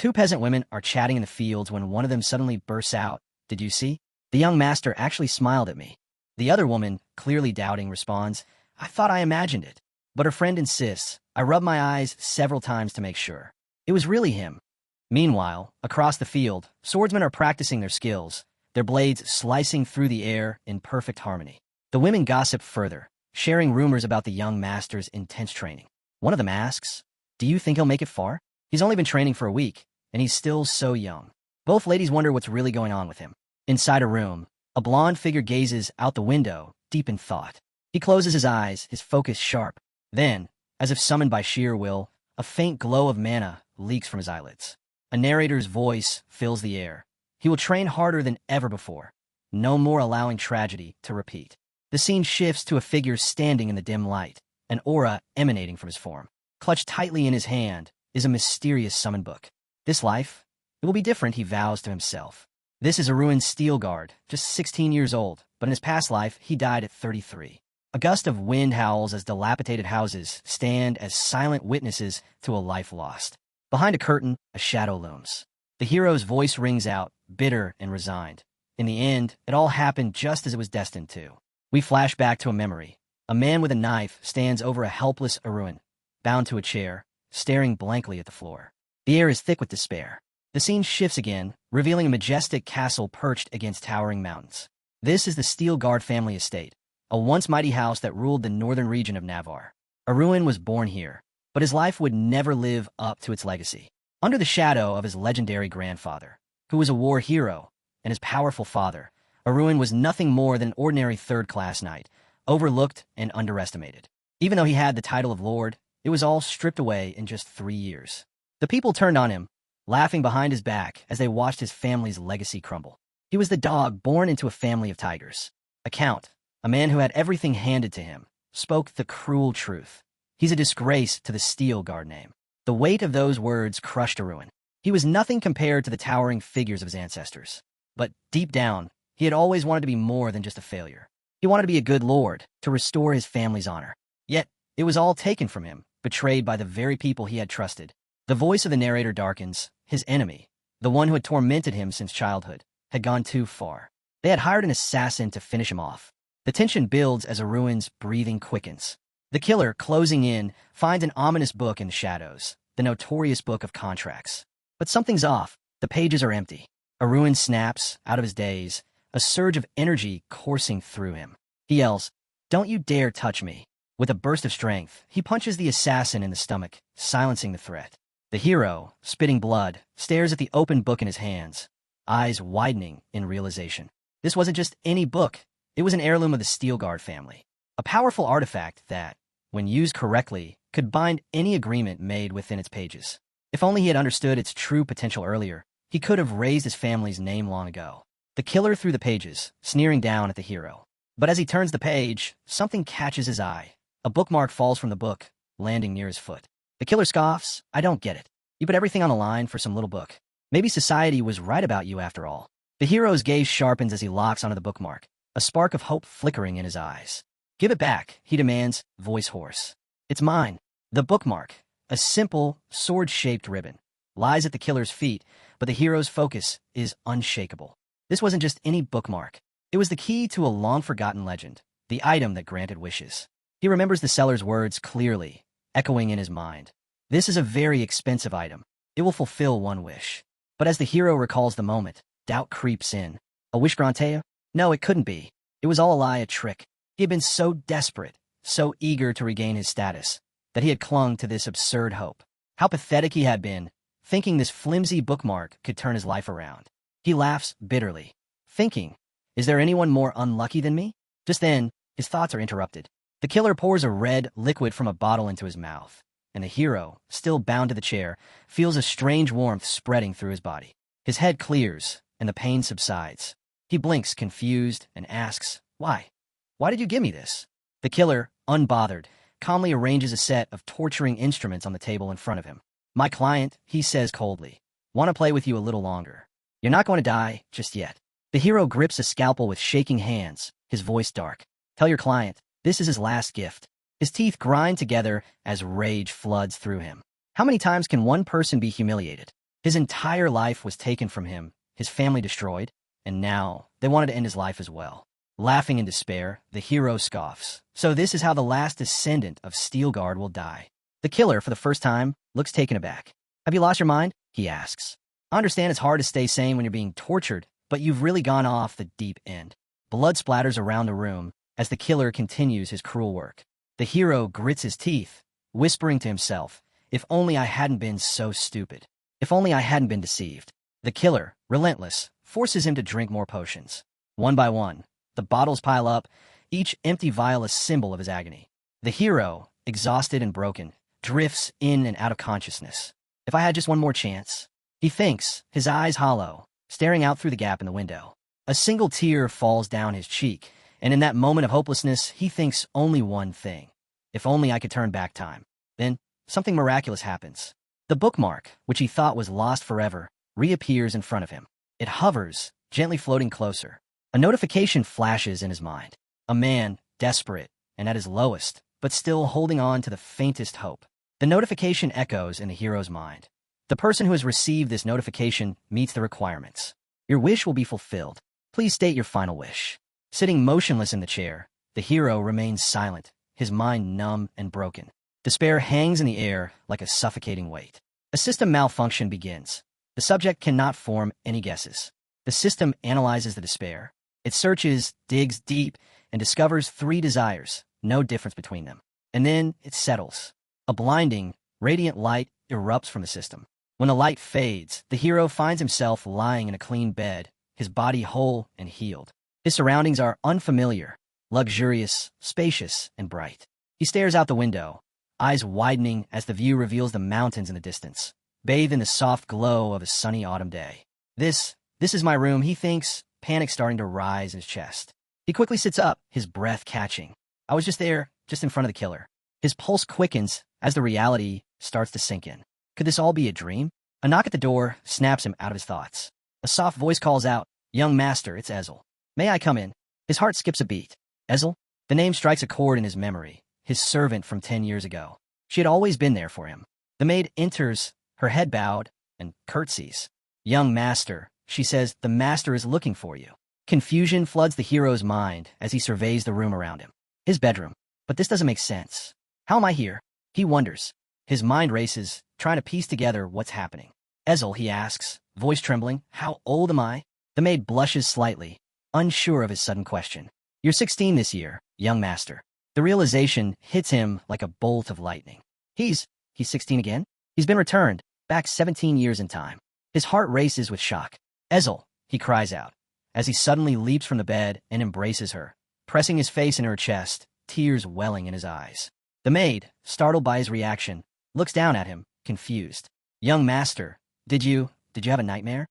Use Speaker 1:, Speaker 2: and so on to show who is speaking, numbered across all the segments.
Speaker 1: Two peasant women are chatting in the fields when one of them suddenly bursts out, "Did you see? The young master actually smiled at me." The other woman, clearly doubting, responds, "I thought I imagined it." But her friend insists. I rub my eyes several times to make sure. It was really him. Meanwhile, across the field, swordsmen are practicing their skills, their blades slicing through the air in perfect harmony. The women gossip further, sharing rumors about the young master's intense training. One of them asks, "Do you think he'll make it far? He's only been training for a week, and he's still so young." Both ladies wonder what's really going on with him. Inside a room, a blonde figure gazes out the window, deep in thought. He closes his eyes, his focus sharp. Then, as if summoned by sheer will, a faint glow of mana leaks from his eyelids. A narrator's voice fills the air. He will train harder than ever before, no more allowing tragedy to repeat. The scene shifts to a figure standing in the dim light, an aura emanating from his form. Clutched tightly in his hand is a mysterious summon book. This life, it will be different, he vows to himself. This is a ruined steel guard, just 16 years old, but in his past life, he died at 33. A gust of wind howls as dilapidated houses stand as silent witnesses to a life lost. Behind a curtain, a shadow looms. The hero's voice rings out, bitter and resigned. In the end, it all happened just as it was destined to. We flash back to a memory. A man with a knife stands over a helpless Aruan, bound to a chair, staring blankly at the floor. The air is thick with despair. The scene shifts again, revealing a majestic castle perched against towering mountains. This is the Steel Guard family estate, a once mighty house that ruled the northern region of Navarre. Aruan was born here, but his life would never live up to its legacy. Under the shadow of his legendary grandfather, who was a war hero, and his powerful father, Aruan was nothing more than an ordinary third-class knight, overlooked and underestimated. Even though he had the title of lord, it was all stripped away in just 3 years. The people turned on him, laughing behind his back as they watched his family's legacy crumble. He was the dog born into a family of tigers. A count, a man who had everything handed to him, spoke the cruel truth. He's a disgrace to the Steel Guard name. The weight of those words crushed Aruan. He was nothing compared to the towering figures of his ancestors. But deep down, he had always wanted to be more than just a failure. He wanted to be a good lord, to restore his family's honor. Yet, it was all taken from him, betrayed by the very people he had trusted. The voice of the narrator darkens. His enemy, the one who had tormented him since childhood, had gone too far. They had hired an assassin to finish him off. The tension builds as Aruan's breathing quickens. The killer, closing in, finds an ominous book in the shadows, the notorious book of contracts. But something's off. The pages are empty. Aruan snaps, out of his daze, a surge of energy coursing through him. He yells, "Don't you dare touch me." With a burst of strength, he punches the assassin in the stomach, silencing the threat. The hero, spitting blood, stares at the open book in his hands, eyes widening in realization. This wasn't just any book. It was an heirloom of the Steel Guard family. A powerful artifact that, when used correctly, could bind any agreement made within its pages. If only he had understood its true potential earlier, he could have raised his family's name long ago. The killer threw the pages, sneering down at the hero. But as he turns the page, something catches his eye. A bookmark falls from the book, landing near his foot. The killer scoffs, "I don't get it. You put everything on the line for some little book. Maybe society was right about you after all." The hero's gaze sharpens as he locks onto the bookmark, a spark of hope flickering in his eyes. "Give it back," he demands, voice hoarse. "It's mine." The bookmark, a simple, sword-shaped ribbon, lies at the killer's feet, but the hero's focus is unshakable. This wasn't just any bookmark. It was the key to a long-forgotten legend, the item that granted wishes. He remembers the seller's words clearly, echoing in his mind. This is a very expensive item. It will fulfill one wish. But as the hero recalls the moment, doubt creeps in. A wish granted? No, it couldn't be. It was all a lie, a trick. He had been so desperate, so eager to regain his status, that he had clung to this absurd hope. How pathetic he had been, thinking this flimsy bookmark could turn his life around. He laughs bitterly, thinking, "Is there anyone more unlucky than me?" Just then, his thoughts are interrupted. The killer pours a red liquid from a bottle into his mouth, and the hero, still bound to the chair, feels a strange warmth spreading through his body. His head clears, and the pain subsides. He blinks, confused, and asks, "Why? Why did you give me this?" The killer, unbothered, calmly arranges a set of torturing instruments on the table in front of him. "My client," he says coldly, "want to play with you a little longer. You're not going to die just yet." The hero grips a scalpel with shaking hands, his voice dark. "Tell your client, this is his last gift." His teeth grind together as rage floods through him. How many times can one person be humiliated? His entire life was taken from him, his family destroyed, and now they wanted to end his life as well. Laughing in despair, the hero scoffs. So this is how the last descendant of Steelguard will die. The killer, for the first time, looks taken aback. Have you lost your mind? He asks. I understand it's hard to stay sane when you're being tortured, but you've really gone off the deep end. Blood splatters around the room as the killer continues his cruel work. The hero grits his teeth, whispering to himself, if only I hadn't been so stupid. If only I hadn't been deceived. The killer, relentless, forces him to drink more potions. One by one, the bottles pile up, each empty vial a symbol of his agony. The hero, exhausted and broken, drifts in and out of consciousness. If I had just one more chance, he thinks, his eyes hollow, staring out through the gap in the window. A single tear falls down his cheek, and in that moment of hopelessness, he thinks only one thing. If only I could turn back time. Then, something miraculous happens. The bookmark, which he thought was lost forever, reappears in front of him. It hovers, gently floating closer. A notification flashes in his mind. A man, desperate, and at his lowest, but still holding on to the faintest hope. The notification echoes in the hero's mind. The person who has received this notification meets the requirements. Your wish will be fulfilled. Please state your final wish. Sitting motionless in the chair, the hero remains silent, his mind numb and broken. Despair hangs in the air like a suffocating weight. A system malfunction begins. The subject cannot form any guesses. The system analyzes the despair. It searches, digs deep, and discovers 3 desires, no difference between them. And then it settles. A blinding, radiant light erupts from the system. When the light fades, the hero finds himself lying in a clean bed, his body whole and healed. His surroundings are unfamiliar, luxurious, spacious, and bright. He stares out the window, eyes widening as the view reveals the mountains in the distance, bathed in the soft glow of a sunny autumn day. This is my room, he thinks, panic starting to rise in his chest. He quickly sits up, his breath catching. I was just there, just in front of the killer. His pulse quickens as the reality starts to sink in. Could this all be a dream? A knock at the door snaps him out of his thoughts. A soft voice calls out, "Young master, it's Ezel. May I come in?" His heart skips a beat. Ezel? The name strikes a chord in his memory, his servant from 10 years ago. She had always been there for him. The maid enters, her head bowed, and curtsies. "Young master," she says, "the master is looking for you." Confusion floods the hero's mind as he surveys the room around him. His bedroom. But this doesn't make sense. How am I here? He wonders. His mind races, trying to piece together what's happening. Ezel, he asks, voice trembling, "How old am I?" The maid blushes slightly, unsure of his sudden question. "You're 16 this year, young master." The realization hits him like a bolt of lightning. He's 16 again? He's been returned, back 17 years in time. His heart races with shock. "Ezel," he cries out, as he suddenly leaps from the bed and embraces her, pressing his face in her chest, tears welling in his eyes. The maid, startled by his reaction, looks down at him, confused. "Young master, did you have a nightmare?"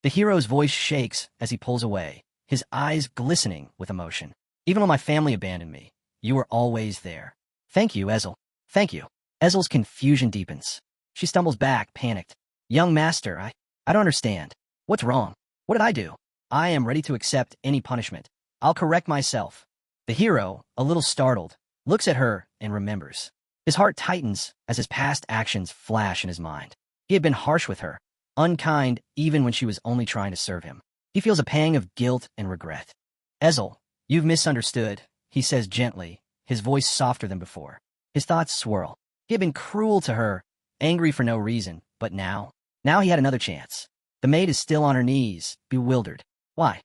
Speaker 1: The hero's voice shakes as he pulls away, his eyes glistening with emotion. "Even when my family abandoned me, you were always there. Thank you, Ezel. Thank you." Ezel's confusion deepens. She stumbles back, panicked. "Young master, I don't understand. What's wrong? What did I do? I am ready to accept any punishment. I'll correct myself." The hero, a little startled, looks at her and remembers. His heart tightens as his past actions flash in his mind. He had been harsh with her, unkind even when she was only trying to serve him. He feels a pang of guilt and regret. "Ezel, you've misunderstood," he says gently, his voice softer than before. His thoughts swirl. He had been cruel to her, angry for no reason, but now he had another chance. The maid is still on her knees, bewildered. Why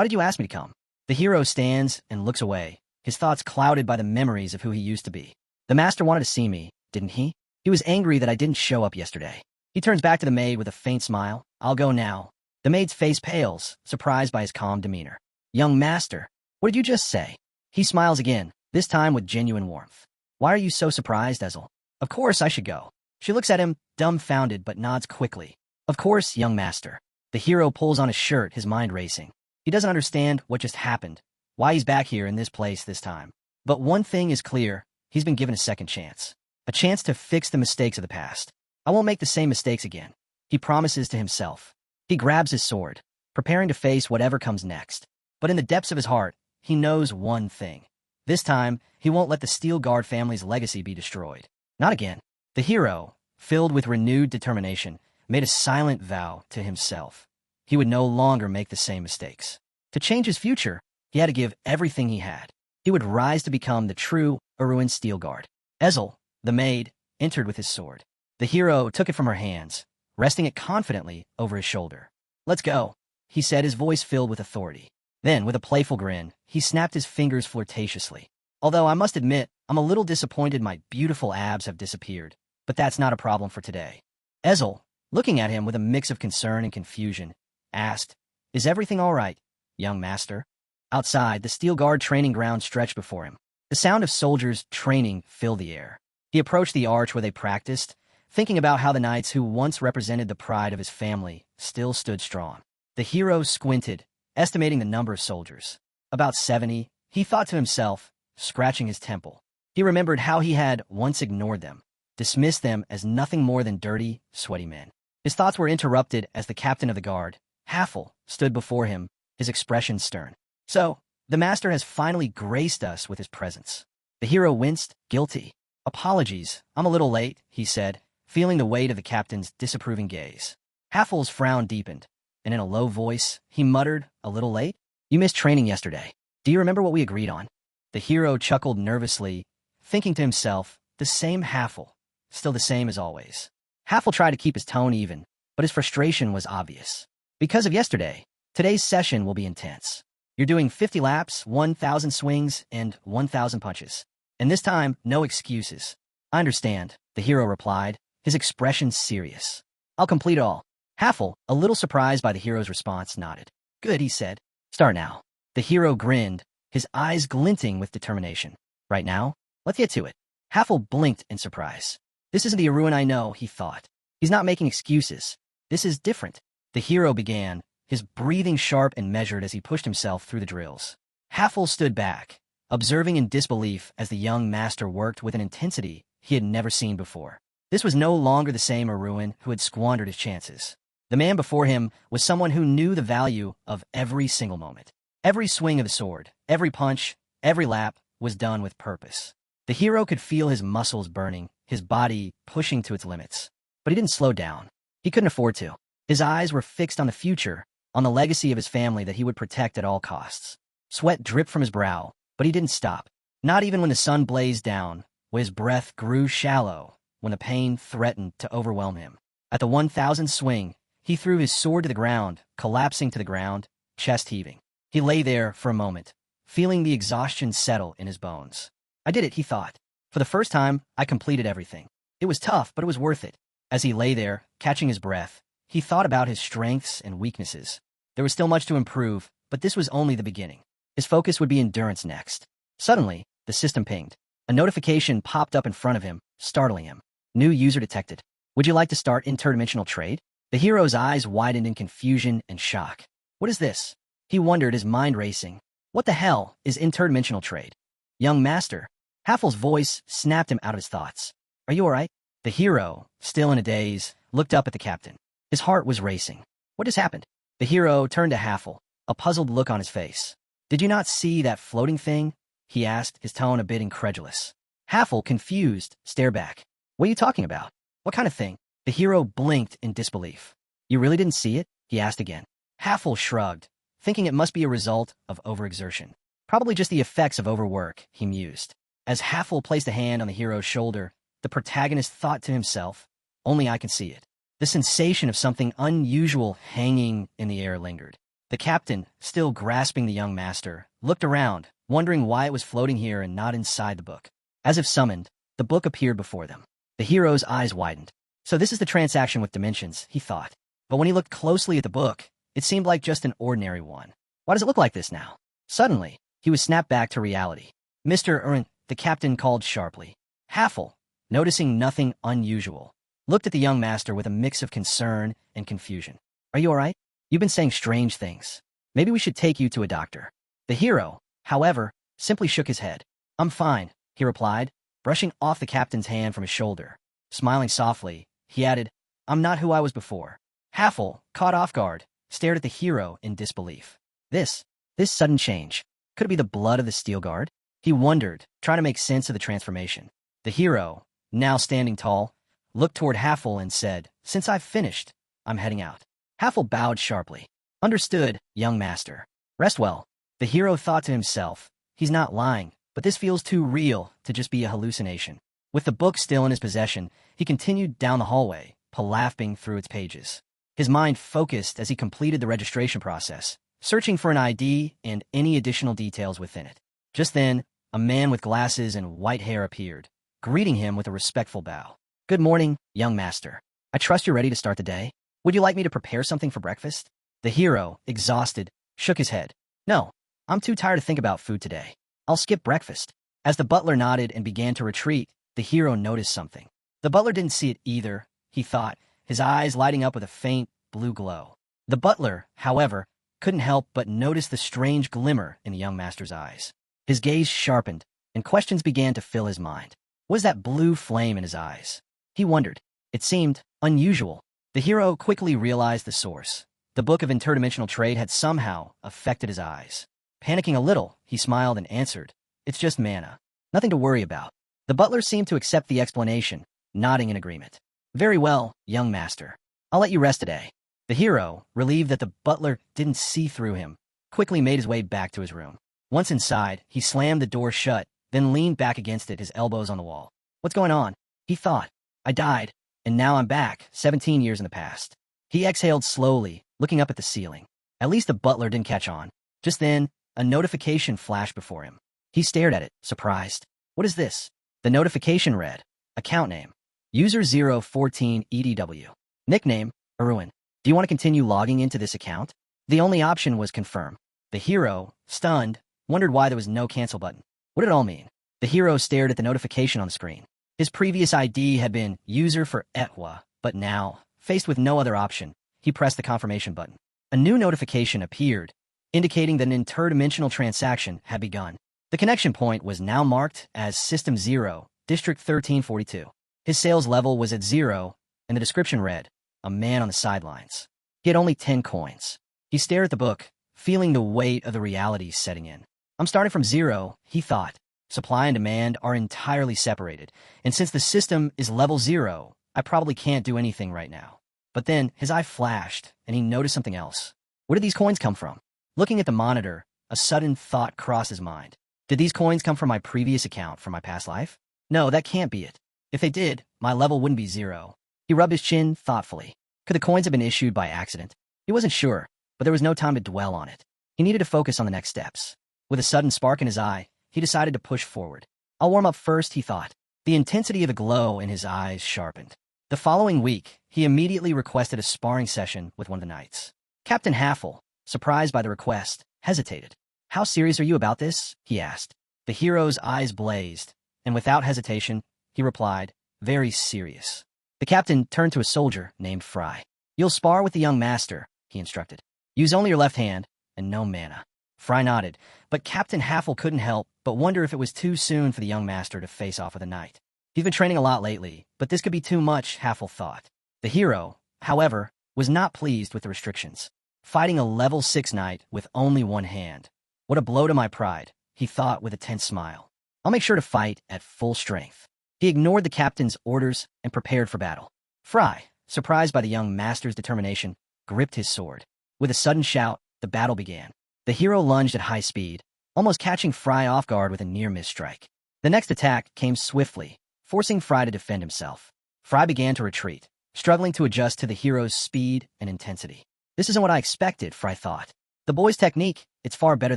Speaker 1: did you ask me to come?" The hero stands and looks away, his thoughts clouded by the memories of who he used to be. "The master wanted to see me, didn't he? He was angry that I didn't show up yesterday." He turns back to the maid with a faint smile. "I'll go now." The maid's face pales, surprised by his calm demeanor. "Young master, what did you just say?" He smiles again, this time with genuine warmth. "Why are you so surprised, Ezel?" "Of course I should go." She looks at him, dumbfounded, but nods quickly. "Of course, young master." The hero pulls on his shirt, his mind racing. He doesn't understand what just happened, why he's back here in this place this time. But one thing is clear, he's been given a second chance. A chance to fix the mistakes of the past. "I won't make the same mistakes again," he promises to himself. He grabs his sword, preparing to face whatever comes next. But in the depths of his heart, he knows one thing. This time, he won't let the Steelguard family's legacy be destroyed. Not again. The hero, filled with renewed determination, made a silent vow to himself. He would no longer make the same mistakes. To change his future, he had to give everything he had. He would rise to become the true Uruin Steel Guard. Ezel, the maid, entered with his sword. The hero took it from her hands, resting it confidently over his shoulder. "Let's go," he said, his voice filled with authority. Then, with a playful grin, he snapped his fingers flirtatiously. "Although I must admit, I'm a little disappointed my beautiful abs have disappeared, but that's not a problem for today." Ezel, looking at him with a mix of concern and confusion, asked, "Is everything all right, young master?" Outside, the Steel Guard training ground stretched before him. The sound of soldiers training filled the air. He approached the arch where they practiced, thinking about how the knights who once represented the pride of his family still stood strong. The hero squinted, estimating the number of soldiers. About 70, he thought to himself, scratching his temple. He remembered how he had once ignored them, dismissed them as nothing more than dirty, sweaty men. His thoughts were interrupted as the captain of the guard, Haffel, stood before him, his expression stern. "So, the master has finally graced us with his presence." The hero winced, guilty. "Apologies, I'm a little late," he said, feeling the weight of the captain's disapproving gaze. Haffel's frown deepened, and in a low voice, he muttered, "A little late? You missed training yesterday. Do you remember what we agreed on?" The hero chuckled nervously, thinking to himself, the same Haffel, still the same as always. Haffel tried to keep his tone even, but his frustration was obvious. "Because of yesterday, today's session will be intense. You're doing 50 laps, 1,000 swings, and 1,000 punches. And this time, no excuses." "I understand," the hero replied, his expression serious. "I'll complete it all." Haffel, a little surprised by the hero's response, nodded. "Good," he said. "Start now." The hero grinned, his eyes glinting with determination. "Right now? Let's get to it." Haffel blinked in surprise. "This isn't the Uruin I know," he thought. "He's not making excuses. This is different." The hero began, his breathing sharp and measured as he pushed himself through the drills. Haffel stood back, observing in disbelief as the young master worked with an intensity he had never seen before. This was no longer the same Uruin who had squandered his chances. The man before him was someone who knew the value of every single moment. Every swing of the sword, every punch, every lap was done with purpose. The hero could feel his muscles burning, his body pushing to its limits. But he didn't slow down. He couldn't afford to. His eyes were fixed on the future, on the legacy of his family that he would protect at all costs. Sweat dripped from his brow, but he didn't stop. Not even when the sun blazed down, when his breath grew shallow, when the pain threatened to overwhelm him. At the 1,000th swing, he threw his sword to the ground, collapsing to the ground, chest heaving. He lay there for a moment, feeling the exhaustion settle in his bones. "I did it," he thought. "For the first time, I completed everything. It was tough, but it was worth it." As he lay there, catching his breath, he thought about his strengths and weaknesses. There was still much to improve, but this was only the beginning. His focus would be endurance next. Suddenly, the system pinged. A notification popped up in front of him, startling him. "New user detected. Would you like to start interdimensional trade?" The hero's eyes widened in confusion and shock. "What is this?" He wondered, his mind racing. "What the hell is interdimensional trade?" "Young master." Haffel's voice snapped him out of his thoughts. "Are you all right?" The hero, still in a daze, looked up at the captain. His heart was racing. "What has happened?" The hero turned to Haffel, a puzzled look on his face. "Did you not see that floating thing?" he asked, his tone a bit incredulous. Haffel, confused, stared back. "What are you talking about? What kind of thing?" The hero blinked in disbelief. "You really didn't see it?" he asked again. Haffel shrugged, thinking it must be a result of overexertion. Probably just the effects of overwork, he mused. As Haffel placed a hand on the hero's shoulder, the protagonist thought to himself, "Only I can see it." The sensation of something unusual hanging in the air lingered. The captain, still grasping the young master, looked around, wondering why it was floating here and not inside the book. As if summoned, the book appeared before them. The hero's eyes widened. "So this is the transaction with dimensions," he thought. But when he looked closely at the book, it seemed like just an ordinary one. Why does it look like this now? Suddenly, he was snapped back to reality. "Mr. Urin," the captain called sharply. Haffel, noticing nothing unusual, looked at the young master with a mix of concern and confusion. "Are you all right? You've been saying strange things. Maybe we should take you to a doctor." The hero, however, simply shook his head. "I'm fine," he replied, brushing off the captain's hand from his shoulder. Smiling softly, he added, "I'm not who I was before." Haffel, caught off guard, stared at the hero in disbelief. This sudden change, could it be the blood of the Steel Guard? He wondered, trying to make sense of the transformation. The hero, now standing tall, looked toward Haffel and said, "Since I've finished, I'm heading out. Haffel bowed sharply. Understood, young master. Rest well. The hero thought to himself, he's not lying, but this feels too real to just be a hallucination. With the book still in his possession, he continued down the hallway, palapping through its pages. His mind focused as he completed the registration process, searching for an ID and any additional details within it. Just then, a man with glasses and white hair appeared, greeting him with a respectful bow. Good morning, young master. I trust you're ready to start the day. Would you like me to prepare something for breakfast? The hero, exhausted, shook his head. No, I'm too tired to think about food today. I'll skip breakfast. As the butler nodded and began to retreat, the hero noticed something. The butler didn't see it either, he thought, his eyes lighting up with a faint blue glow. The butler, however, couldn't help but notice the strange glimmer in the young master's eyes. His gaze sharpened, and questions began to fill his mind. What was that blue flame in his eyes? He wondered. It seemed unusual. The hero quickly realized the source. The book of interdimensional trade had somehow affected his eyes. Panicking a little, he smiled and answered, It's just mana. Nothing to worry about. The butler seemed to accept the explanation, nodding in agreement. Very well, young master. I'll let you rest today. The hero, relieved that the butler didn't see through him, quickly made his way back to his room. Once inside, he slammed the door shut, then leaned back against it, his elbows on the wall. What's going on? He thought. I died, and now I'm back, 17 years in the past. He exhaled slowly, looking up at the ceiling. At least the butler didn't catch on. Just then, a notification flashed before him. He stared at it, surprised. What is this? The notification read, Account name, User 014 EDW. Nickname, Erwin. Do you want to continue logging into this account? The only option was confirm. The hero, stunned, wondered why there was no cancel button. What did it all mean? The hero stared at the notification on the screen. His previous ID had been user for manhwa, but now, faced with no other option, he pressed the confirmation button. A new notification appeared, indicating that an interdimensional transaction had begun. The connection point was now marked as System 0, District 1342. His sales level was at 0, and the description read, A man on the sidelines. He had only 10 coins. He stared at the book, feeling the weight of the reality setting in. I'm starting from 0, he thought. Supply and demand are entirely separated, and since the system is level 0, I probably can't do anything right now. But then his eye flashed, and he noticed something else. Where did these coins come from? Looking at the monitor, a sudden thought crossed his mind. Did these coins come from my previous account from my past life? No, that can't be it. If they did, my level wouldn't be 0. He rubbed his chin thoughtfully. Could the coins have been issued by accident? He wasn't sure, but there was no time to dwell on it. He needed to focus on the next steps. With a sudden spark in his eye, he decided to push forward. I'll warm up first, he thought. The intensity of the glow in his eyes sharpened. The following week, he immediately requested a sparring session with one of the knights. Captain Haffel, surprised by the request, hesitated. How serious are you about this? He asked. The hero's eyes blazed, and without hesitation, he replied, Very serious. The captain turned to a soldier named Fry. You'll spar with the young master, he instructed. Use only your left hand, and no mana. Fry nodded, but Captain Haffel couldn't help but wonder if it was too soon for the young master to face off with a knight. He's been training a lot lately, but this could be too much, Haffel thought. The hero, however, was not pleased with the restrictions. Fighting a level 6 knight with only one hand. What a blow to my pride, he thought with a tense smile. I'll make sure to fight at full strength. He ignored the captain's orders and prepared for battle. Fry, surprised by the young master's determination, gripped his sword. With a sudden shout, the battle began. The hero lunged at high speed, almost catching Fry off guard with a near-miss strike. The next attack came swiftly, forcing Fry to defend himself. Fry began to retreat, struggling to adjust to the hero's speed and intensity. This isn't what I expected, Fry thought. The boy's technique, it's far better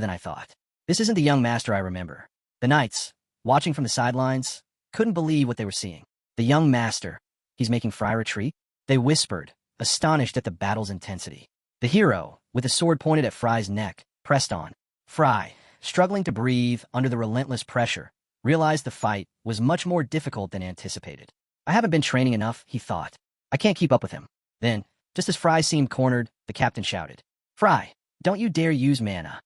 Speaker 1: than I thought. This isn't the young master I remember. The knights, watching from the sidelines, couldn't believe what they were seeing. The young master, he's making Fry retreat? They whispered, astonished at the battle's intensity. The hero, with a sword pointed at Fry's neck, pressed on. Fry, struggling to breathe under the relentless pressure, realized the fight was much more difficult than anticipated. I haven't been training enough, he thought. I can't keep up with him. Then, just as Fry seemed cornered, the captain shouted, Fry, don't you dare use mana.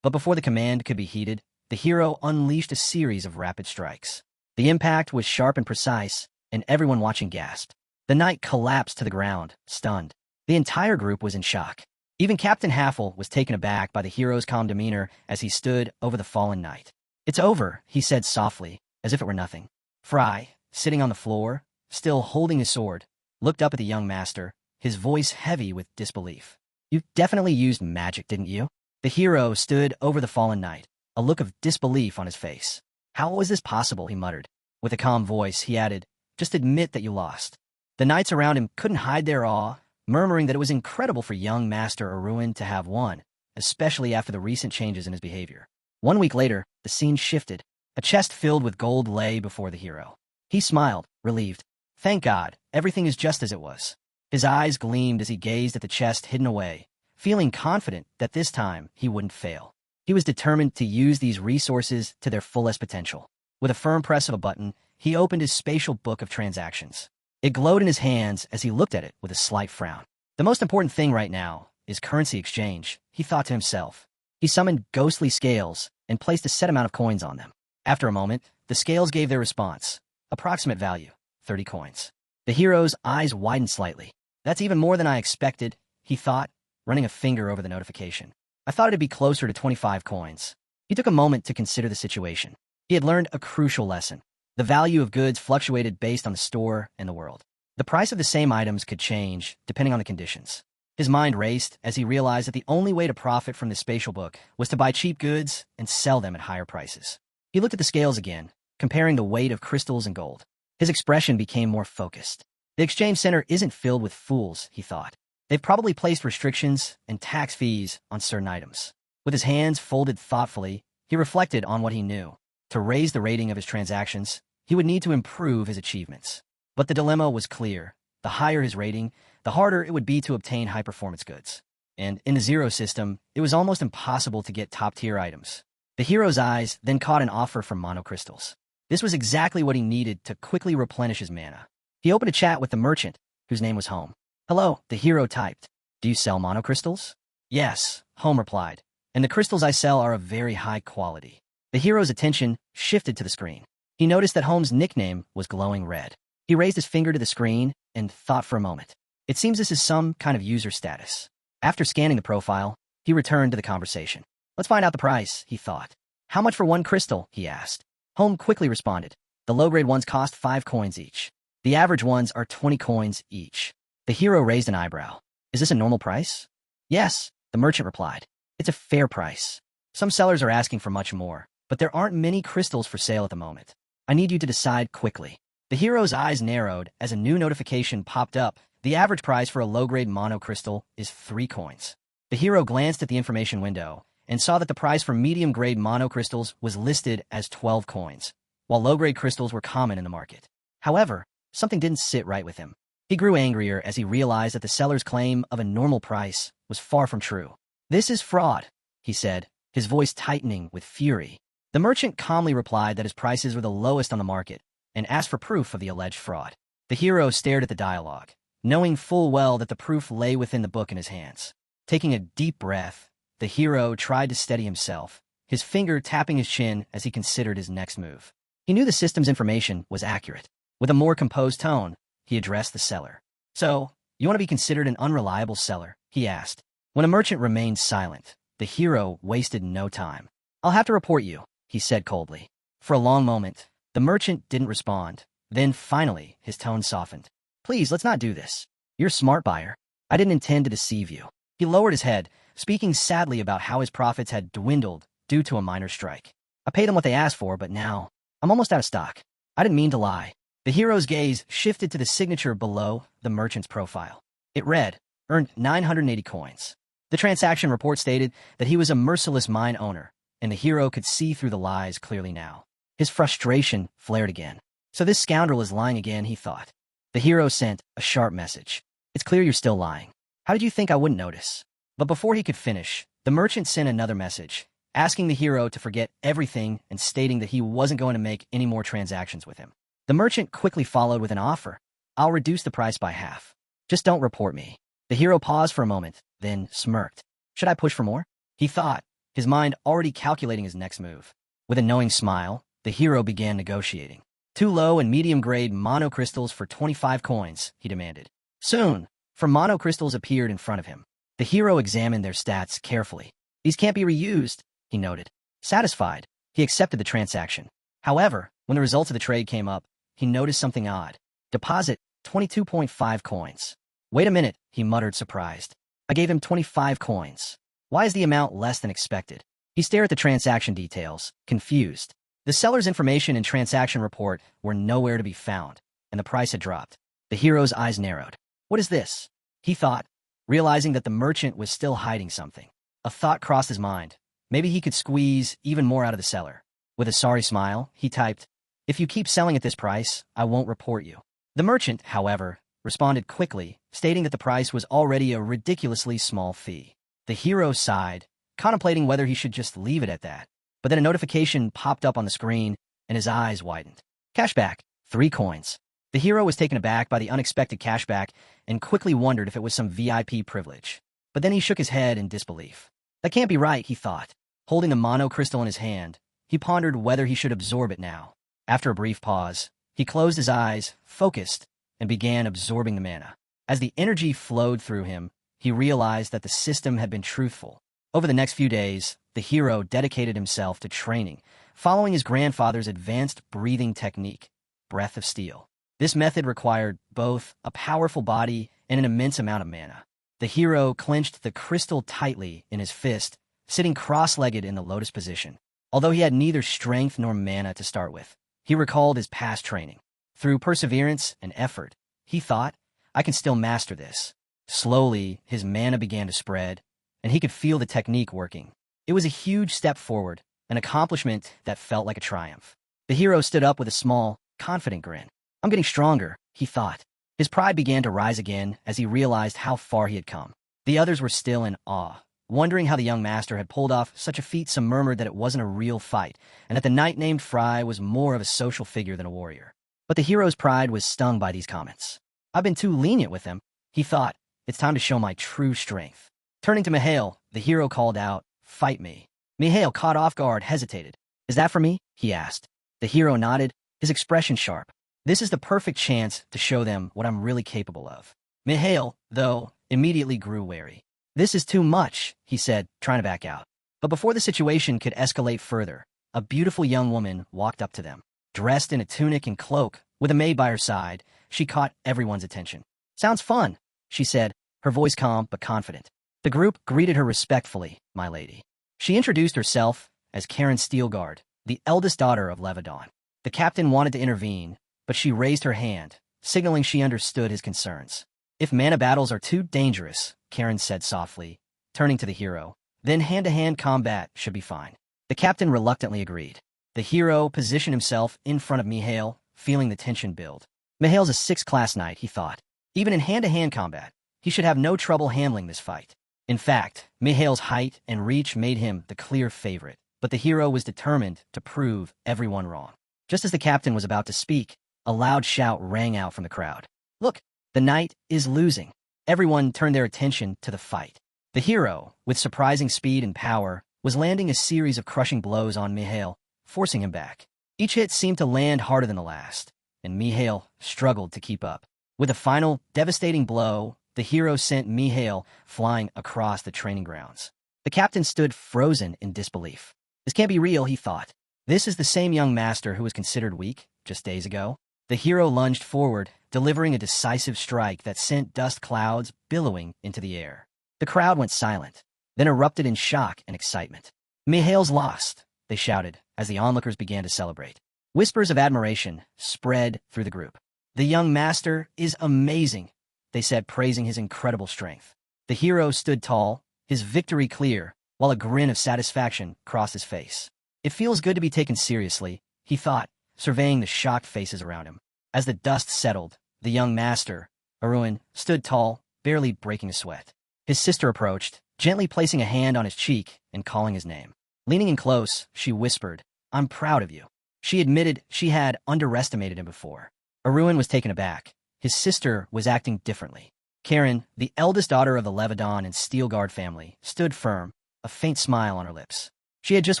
Speaker 1: But before the command could be heeded, the hero unleashed a series of rapid strikes. The impact was sharp and precise, and everyone watching gasped. The knight collapsed to the ground, stunned. The entire group was in shock. Even Captain Haffel was taken aback by the hero's calm demeanor as he stood over the fallen knight. It's over, he said softly, as if it were nothing. Fry, sitting on the floor, still holding his sword, looked up at the young master, his voice heavy with disbelief. You definitely used magic, didn't you? The hero stood over the fallen knight, a look of disbelief on his face. How was this possible, he muttered. With a calm voice, he added, just admit that you lost. The knights around him couldn't hide their awe, murmuring that it was incredible for young Master Arun to have won, especially after the recent changes in his behavior. 1 week later, the scene shifted. A chest filled with gold lay before the hero. He smiled, relieved. Thank God, everything is just as it was. His eyes gleamed as he gazed at the chest hidden away, feeling confident that this time he wouldn't fail. He was determined to use these resources to their fullest potential. With a firm press of a button, he opened his spatial book of transactions. It glowed in his hands as he looked at it with a slight frown. The most important thing right now is currency exchange, he thought to himself. He summoned ghostly scales and placed a set amount of coins on them. After a moment, the scales gave their response. Approximate value, 30 coins. The hero's eyes widened slightly. That's even more than I expected, he thought, running a finger over the notification. I thought it'd be closer to 25 coins. He took a moment to consider the situation. He had learned a crucial lesson. The value of goods fluctuated based on the store and the world. The price of the same items could change, depending on the conditions. His mind raced as he realized that the only way to profit from the spatial book was to buy cheap goods and sell them at higher prices. He looked at the scales again, comparing the weight of crystals and gold. His expression became more focused. The exchange center isn't filled with fools, he thought. They've probably placed restrictions and tax fees on certain items. With his hands folded thoughtfully, he reflected on what he knew. To raise the rating of his transactions, he would need to improve his achievements. But the dilemma was clear. The higher his rating, the harder it would be to obtain high-performance goods. And in the zero system, it was almost impossible to get top-tier items. The hero's eyes then caught an offer from monocrystals. This was exactly what he needed to quickly replenish his mana. He opened a chat with the merchant, whose name was Home. Hello, the hero typed. Do you sell monocrystals? Yes, Home replied. And the crystals I sell are of very high quality. The hero's attention shifted to the screen. He noticed that Home's nickname was glowing red. He raised his finger to the screen and thought for a moment. It seems this is some kind of user status. After scanning the profile, he returned to the conversation. Let's find out the price, he thought. How much for one crystal, he asked. Home quickly responded. The low-grade ones cost 5 coins each. The average ones are 20 coins each. The hero raised an eyebrow. Is this a normal price? Yes, the merchant replied. It's a fair price. Some sellers are asking for much more, but there aren't many crystals for sale at the moment. I need you to decide quickly. The hero's eyes narrowed as a new notification popped up. The average price for a low-grade monocrystal is 3 coins. The hero glanced at the information window and saw that the price for medium-grade monocrystals was listed as 12 coins, while low-grade crystals were common in the market. However, something didn't sit right with him. He grew angrier as he realized that the seller's claim of a normal price was far from true. This is fraud, he said, his voice tightening with fury. The merchant calmly replied that his prices were the lowest on the market and asked for proof of the alleged fraud. The hero stared at the dialogue, knowing full well that the proof lay within the book in his hands. Taking a deep breath, the hero tried to steady himself, his finger tapping his chin as he considered his next move. He knew the system's information was accurate. With a more composed tone, he addressed the seller. So, you want to be considered an unreliable seller? He asked. When a merchant remained silent, the hero wasted no time. I'll have to report you, he said coldly. For a long moment, the merchant didn't respond. Then, finally, his tone softened. Please, let's not do this. You're a smart buyer. I didn't intend to deceive you. He lowered his head, speaking sadly about how his profits had dwindled due to a minor strike. I paid them what they asked for, but now, I'm almost out of stock. I didn't mean to lie. The hero's gaze shifted to the signature below the merchant's profile. It read, earned 980 coins. The transaction report stated that he was a merciless mine owner, and the hero could see through the lies clearly now. His frustration flared again. So this scoundrel is lying again, he thought. The hero sent a sharp message. It's clear you're still lying. How did you think I wouldn't notice? But before he could finish, the merchant sent another message, asking the hero to forget everything and stating that he wasn't going to make any more transactions with him. The merchant quickly followed with an offer. I'll reduce the price by half. Just don't report me. The hero paused for a moment, then smirked. Should I push for more? He thought, his mind already calculating his next move. With a knowing smile, the hero began negotiating. 2 low and medium-grade monocrystals for 25 coins, he demanded. Soon, from monocrystals appeared in front of him. The hero examined their stats carefully. These can't be reused, he noted. Satisfied, he accepted the transaction. However, when the results of the trade came up, he noticed something odd. Deposit, 22.5 coins. Wait a minute, he muttered, surprised. I gave him 25 coins. Why is the amount less than expected? He stared at the transaction details, confused. The seller's information and transaction report were nowhere to be found, and the price had dropped. The hero's eyes narrowed. What is this? He thought, realizing that the merchant was still hiding something. A thought crossed his mind. Maybe he could squeeze even more out of the seller. With a sorry smile, he typed, "If you keep selling at this price, I won't report you." The merchant, however, responded quickly, stating that the price was already a ridiculously small fee. The hero sighed, contemplating whether he should just leave it at that. But then a notification popped up on the screen, and his eyes widened. Cashback, 3 coins. The hero was taken aback by the unexpected cashback and quickly wondered if it was some VIP privilege. But then he shook his head in disbelief. That can't be right, he thought. Holding the mono crystal in his hand, he pondered whether he should absorb it now. After a brief pause, he closed his eyes, focused, and began absorbing the mana. As the energy flowed through him, he realized that the system had been truthful. Over the next few days, the hero dedicated himself to training, following his grandfather's advanced breathing technique, Breath of Steel. This method required both a powerful body and an immense amount of mana. The hero clenched the crystal tightly in his fist, sitting cross-legged in the lotus position. Although he had neither strength nor mana to start with, he recalled his past training. Through perseverance and effort, he thought, I can still master this. Slowly, his mana began to spread, and he could feel the technique working. It was a huge step forward, an accomplishment that felt like a triumph. The hero stood up with a small, confident grin. I'm getting stronger, he thought. His pride began to rise again as he realized how far he had come. The others were still in awe, wondering how the young master had pulled off such a feat. Some murmured that it wasn't a real fight, and that the knight named Fry was more of a social figure than a warrior. But the hero's pride was stung by these comments. I've been too lenient with him, he thought. It's time to show my true strength. Turning to Mihail, the hero called out, Fight me. Mihail, caught off guard, hesitated. Is that for me? He asked. The hero nodded, his expression sharp. This is the perfect chance to show them what I'm really capable of. Mihail, though, immediately grew wary. This is too much, he said, trying to back out. But before the situation could escalate further, a beautiful young woman walked up to them. Dressed in a tunic and cloak, with a maid by her side, she caught everyone's attention. Sounds fun, she said, her voice calm but confident. The group greeted her respectfully, my lady. She introduced herself as Karen Steelguard, the eldest daughter of Levadon. The captain wanted to intervene, but she raised her hand, signaling she understood his concerns. If mana battles are too dangerous, Karen said softly, turning to the hero, then hand-to-hand combat should be fine. The captain reluctantly agreed. The hero positioned himself in front of Mihail, feeling the tension build. Mihail's a 6th-class knight, he thought. Even in hand-to-hand combat, he should have no trouble handling this fight. In fact, Mihail's height and reach made him the clear favorite, but the hero was determined to prove everyone wrong. Just as the captain was about to speak, a loud shout rang out from the crowd. Look, the knight is losing. Everyone turned their attention to the fight. The hero, with surprising speed and power, was landing a series of crushing blows on Mihail, forcing him back. Each hit seemed to land harder than the last, and Mihail struggled to keep up. With a final, devastating blow, the hero sent Mihail flying across the training grounds. The captain stood frozen in disbelief. This can't be real, he thought. This is the same young master who was considered weak just days ago. The hero lunged forward, delivering a decisive strike that sent dust clouds billowing into the air. The crowd went silent, then erupted in shock and excitement. Mihail's lost, they shouted as the onlookers began to celebrate. Whispers of admiration spread through the group. The young master is amazing, they said, praising his incredible strength. The hero stood tall, his victory clear, while a grin of satisfaction crossed his face. It feels good to be taken seriously, he thought, surveying the shocked faces around him. As the dust settled, the young master, Arun, stood tall, barely breaking a sweat. His sister approached, gently placing a hand on his cheek and calling his name. Leaning in close, she whispered, I'm proud of you. She admitted she had underestimated him before. Arun was taken aback. His sister was acting differently. Karen, the eldest daughter of the Levadon and Steelguard family, stood firm, a faint smile on her lips. She had just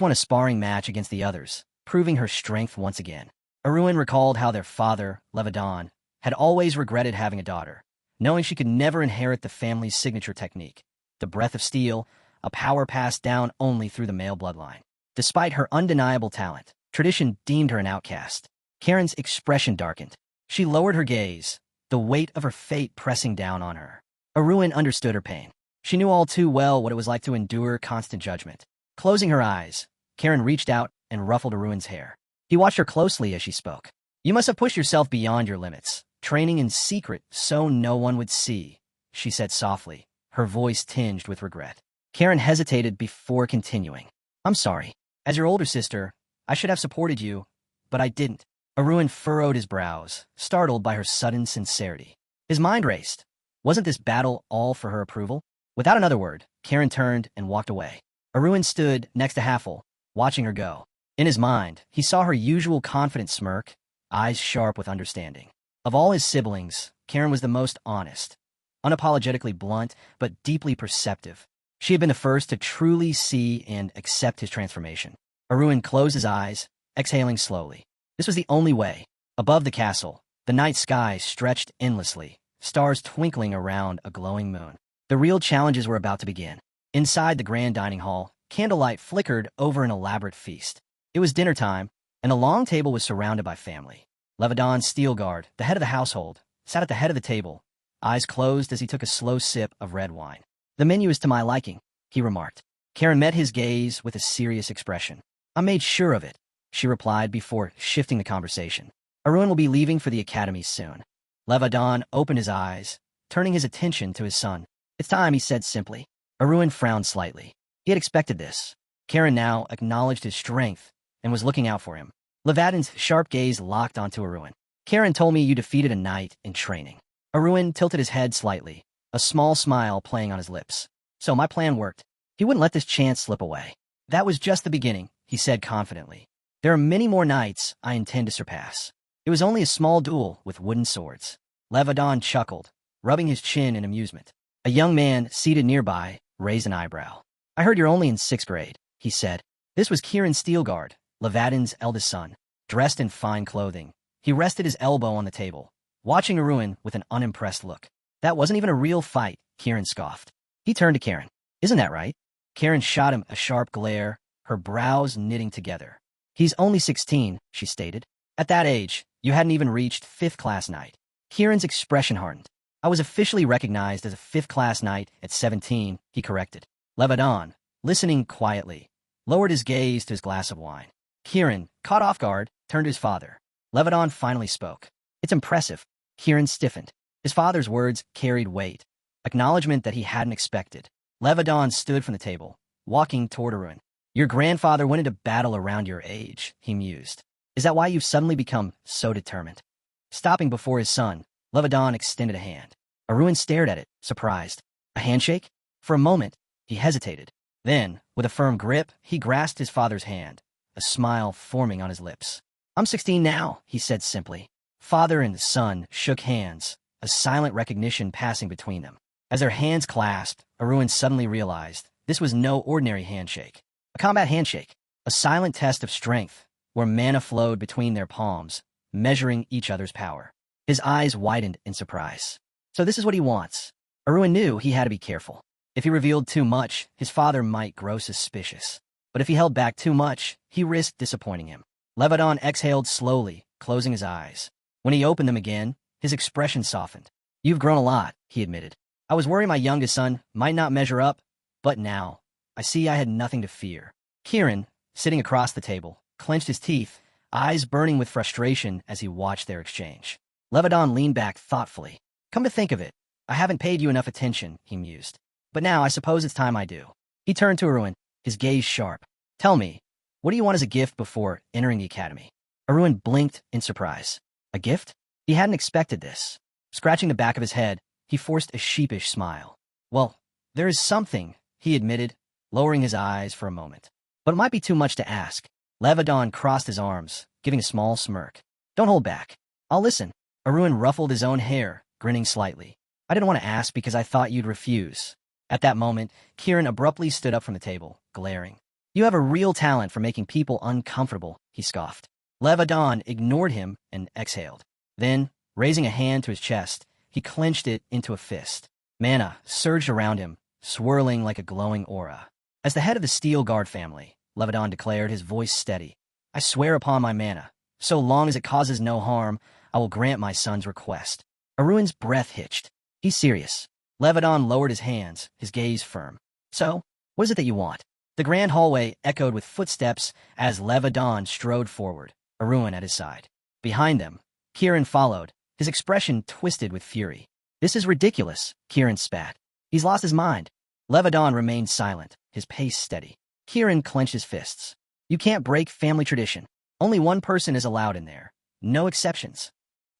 Speaker 1: won a sparring match against the others, proving her strength once again. Arun recalled how their father, Levadon, had always regretted having a daughter, knowing she could never inherit the family's signature technique, the Breath of Steel, a power passed down only through the male bloodline. Despite her undeniable talent, tradition deemed her an outcast. Karen's expression darkened. She lowered her gaze, the weight of her fate pressing down on her. Arun understood her pain. She knew all too well what it was like to endure constant judgment. Closing her eyes, Karen reached out and ruffled Arun's hair. He watched her closely as she spoke. "You must have pushed yourself beyond your limits, training in secret so no one would see," she said softly, her voice tinged with regret. Karen hesitated before continuing. "I'm sorry. As your older sister, I should have supported you, but I didn't." Arun furrowed his brows, startled by her sudden sincerity. His mind raced. Wasn't this battle all for her approval? Without another word, Karen turned and walked away. Arun stood next to Haffel, watching her go. In his mind, he saw her usual confident smirk, eyes sharp with understanding. Of all his siblings, Karen was the most honest, unapologetically blunt, but deeply perceptive. She had been the first to truly see and accept his transformation. Arun closed his eyes, exhaling slowly. This was the only way. Above the castle, the night sky stretched endlessly, stars twinkling around a glowing moon. The real challenges were about to begin. Inside the grand dining hall, candlelight flickered over an elaborate feast. It was dinner time, and the long table was surrounded by family. Levadon Steelguard, the head of the household, sat at the head of the table, eyes closed as he took a slow sip of red wine. "The menu is to my liking," he remarked. Karen met his gaze with a serious expression. "I made sure of it," she replied before shifting the conversation. "Arun will be leaving for the academy soon." Levadon opened his eyes, turning his attention to his son. "It's time," he said simply. Arun frowned slightly. He had expected this. Karen now acknowledged his strength and was looking out for him. Levadon's sharp gaze locked onto Arun. "Karen told me you defeated a knight in training." Arun tilted his head slightly, a small smile playing on his lips. "So my plan worked. He wouldn't let this chance slip away." "That was just the beginning," he said confidently. "There are many more knights I intend to surpass." It was only a small duel with wooden swords. Levadon chuckled, rubbing his chin in amusement. A young man seated nearby raised an eyebrow. "I heard you're only in 6th grade," he said. This was Kieran Steelguard, Levadon's eldest son, dressed in fine clothing. He rested his elbow on the table, watching Arun with an unimpressed look. "That wasn't even a real fight," Kieran scoffed. He turned to Karen. "Isn't that right?" Karen shot him a sharp glare, her brows knitting together. "He's only 16, she stated. "At that age, you hadn't even reached 5th class knight." Kieran's expression hardened. "I was officially recognized as a 5th class knight at 17, he corrected. Levadon, listening quietly, lowered his gaze to his glass of wine. Kieran, caught off guard, turned to his father. Levadon finally spoke. "It's impressive." Kieran stiffened. His father's words carried weight, acknowledgement that he hadn't expected. Levadon stood from the table, walking toward Arun. "Your grandfather went into battle around your age," he mused. "Is that why you've suddenly become so determined?" Stopping before his son, Levadon extended a hand. Arun stared at it, surprised. A handshake? For a moment, he hesitated. Then, with a firm grip, he grasped his father's hand, a smile forming on his lips. "I'm 16 now," he said simply. Father and son shook hands, a silent recognition passing between them. As their hands clasped, Arun suddenly realized this was no ordinary handshake. A combat handshake, a silent test of strength, where mana flowed between their palms, measuring each other's power. His eyes widened in surprise. So this is what he wants. Arun knew he had to be careful. If he revealed too much, his father might grow suspicious. But if he held back too much, he risked disappointing him. Levadon exhaled slowly, closing his eyes. When he opened them again, his expression softened. "You've grown a lot," he admitted. "I was worried my youngest son might not measure up, but now, I see I had nothing to fear." Kieran, sitting across the table, clenched his teeth, eyes burning with frustration as he watched their exchange. Levadon leaned back thoughtfully. "Come to think of it, I haven't paid you enough attention," he mused. "But now I suppose it's time I do." He turned to Arun, his gaze sharp. "Tell me, what do you want as a gift before entering the academy?" Arun blinked in surprise. A gift? He hadn't expected this. Scratching the back of his head, he forced a sheepish smile. "Well, there is something," he admitted, lowering his eyes for a moment. "But it might be too much to ask." Levadon crossed his arms, giving a small smirk. "Don't hold back. I'll listen." Arun ruffled his own hair, grinning slightly. "I didn't want to ask because I thought you'd refuse." At that moment, Kieran abruptly stood up from the table, glaring. "You have a real talent for making people uncomfortable," he scoffed. Levadon ignored him and exhaled. Then, raising a hand to his chest, he clenched it into a fist. Mana surged around him, swirling like a glowing aura. As the head of the Steel Guard family, Levadon declared, his voice steady. "I swear upon my mana, so long as it causes no harm, I will grant my son's request." Aruin's breath hitched. He's serious. Levadon lowered his hands, his gaze firm. So, what is it that you want? The grand hallway echoed with footsteps as Levadon strode forward, Aruin at his side. Behind them, Kieran followed, his expression twisted with fury. This is ridiculous, Kieran spat. He's lost his mind. Levadon remained silent, his pace steady. Kieran clenched his fists. You can't break family tradition. Only one person is allowed in there. No exceptions.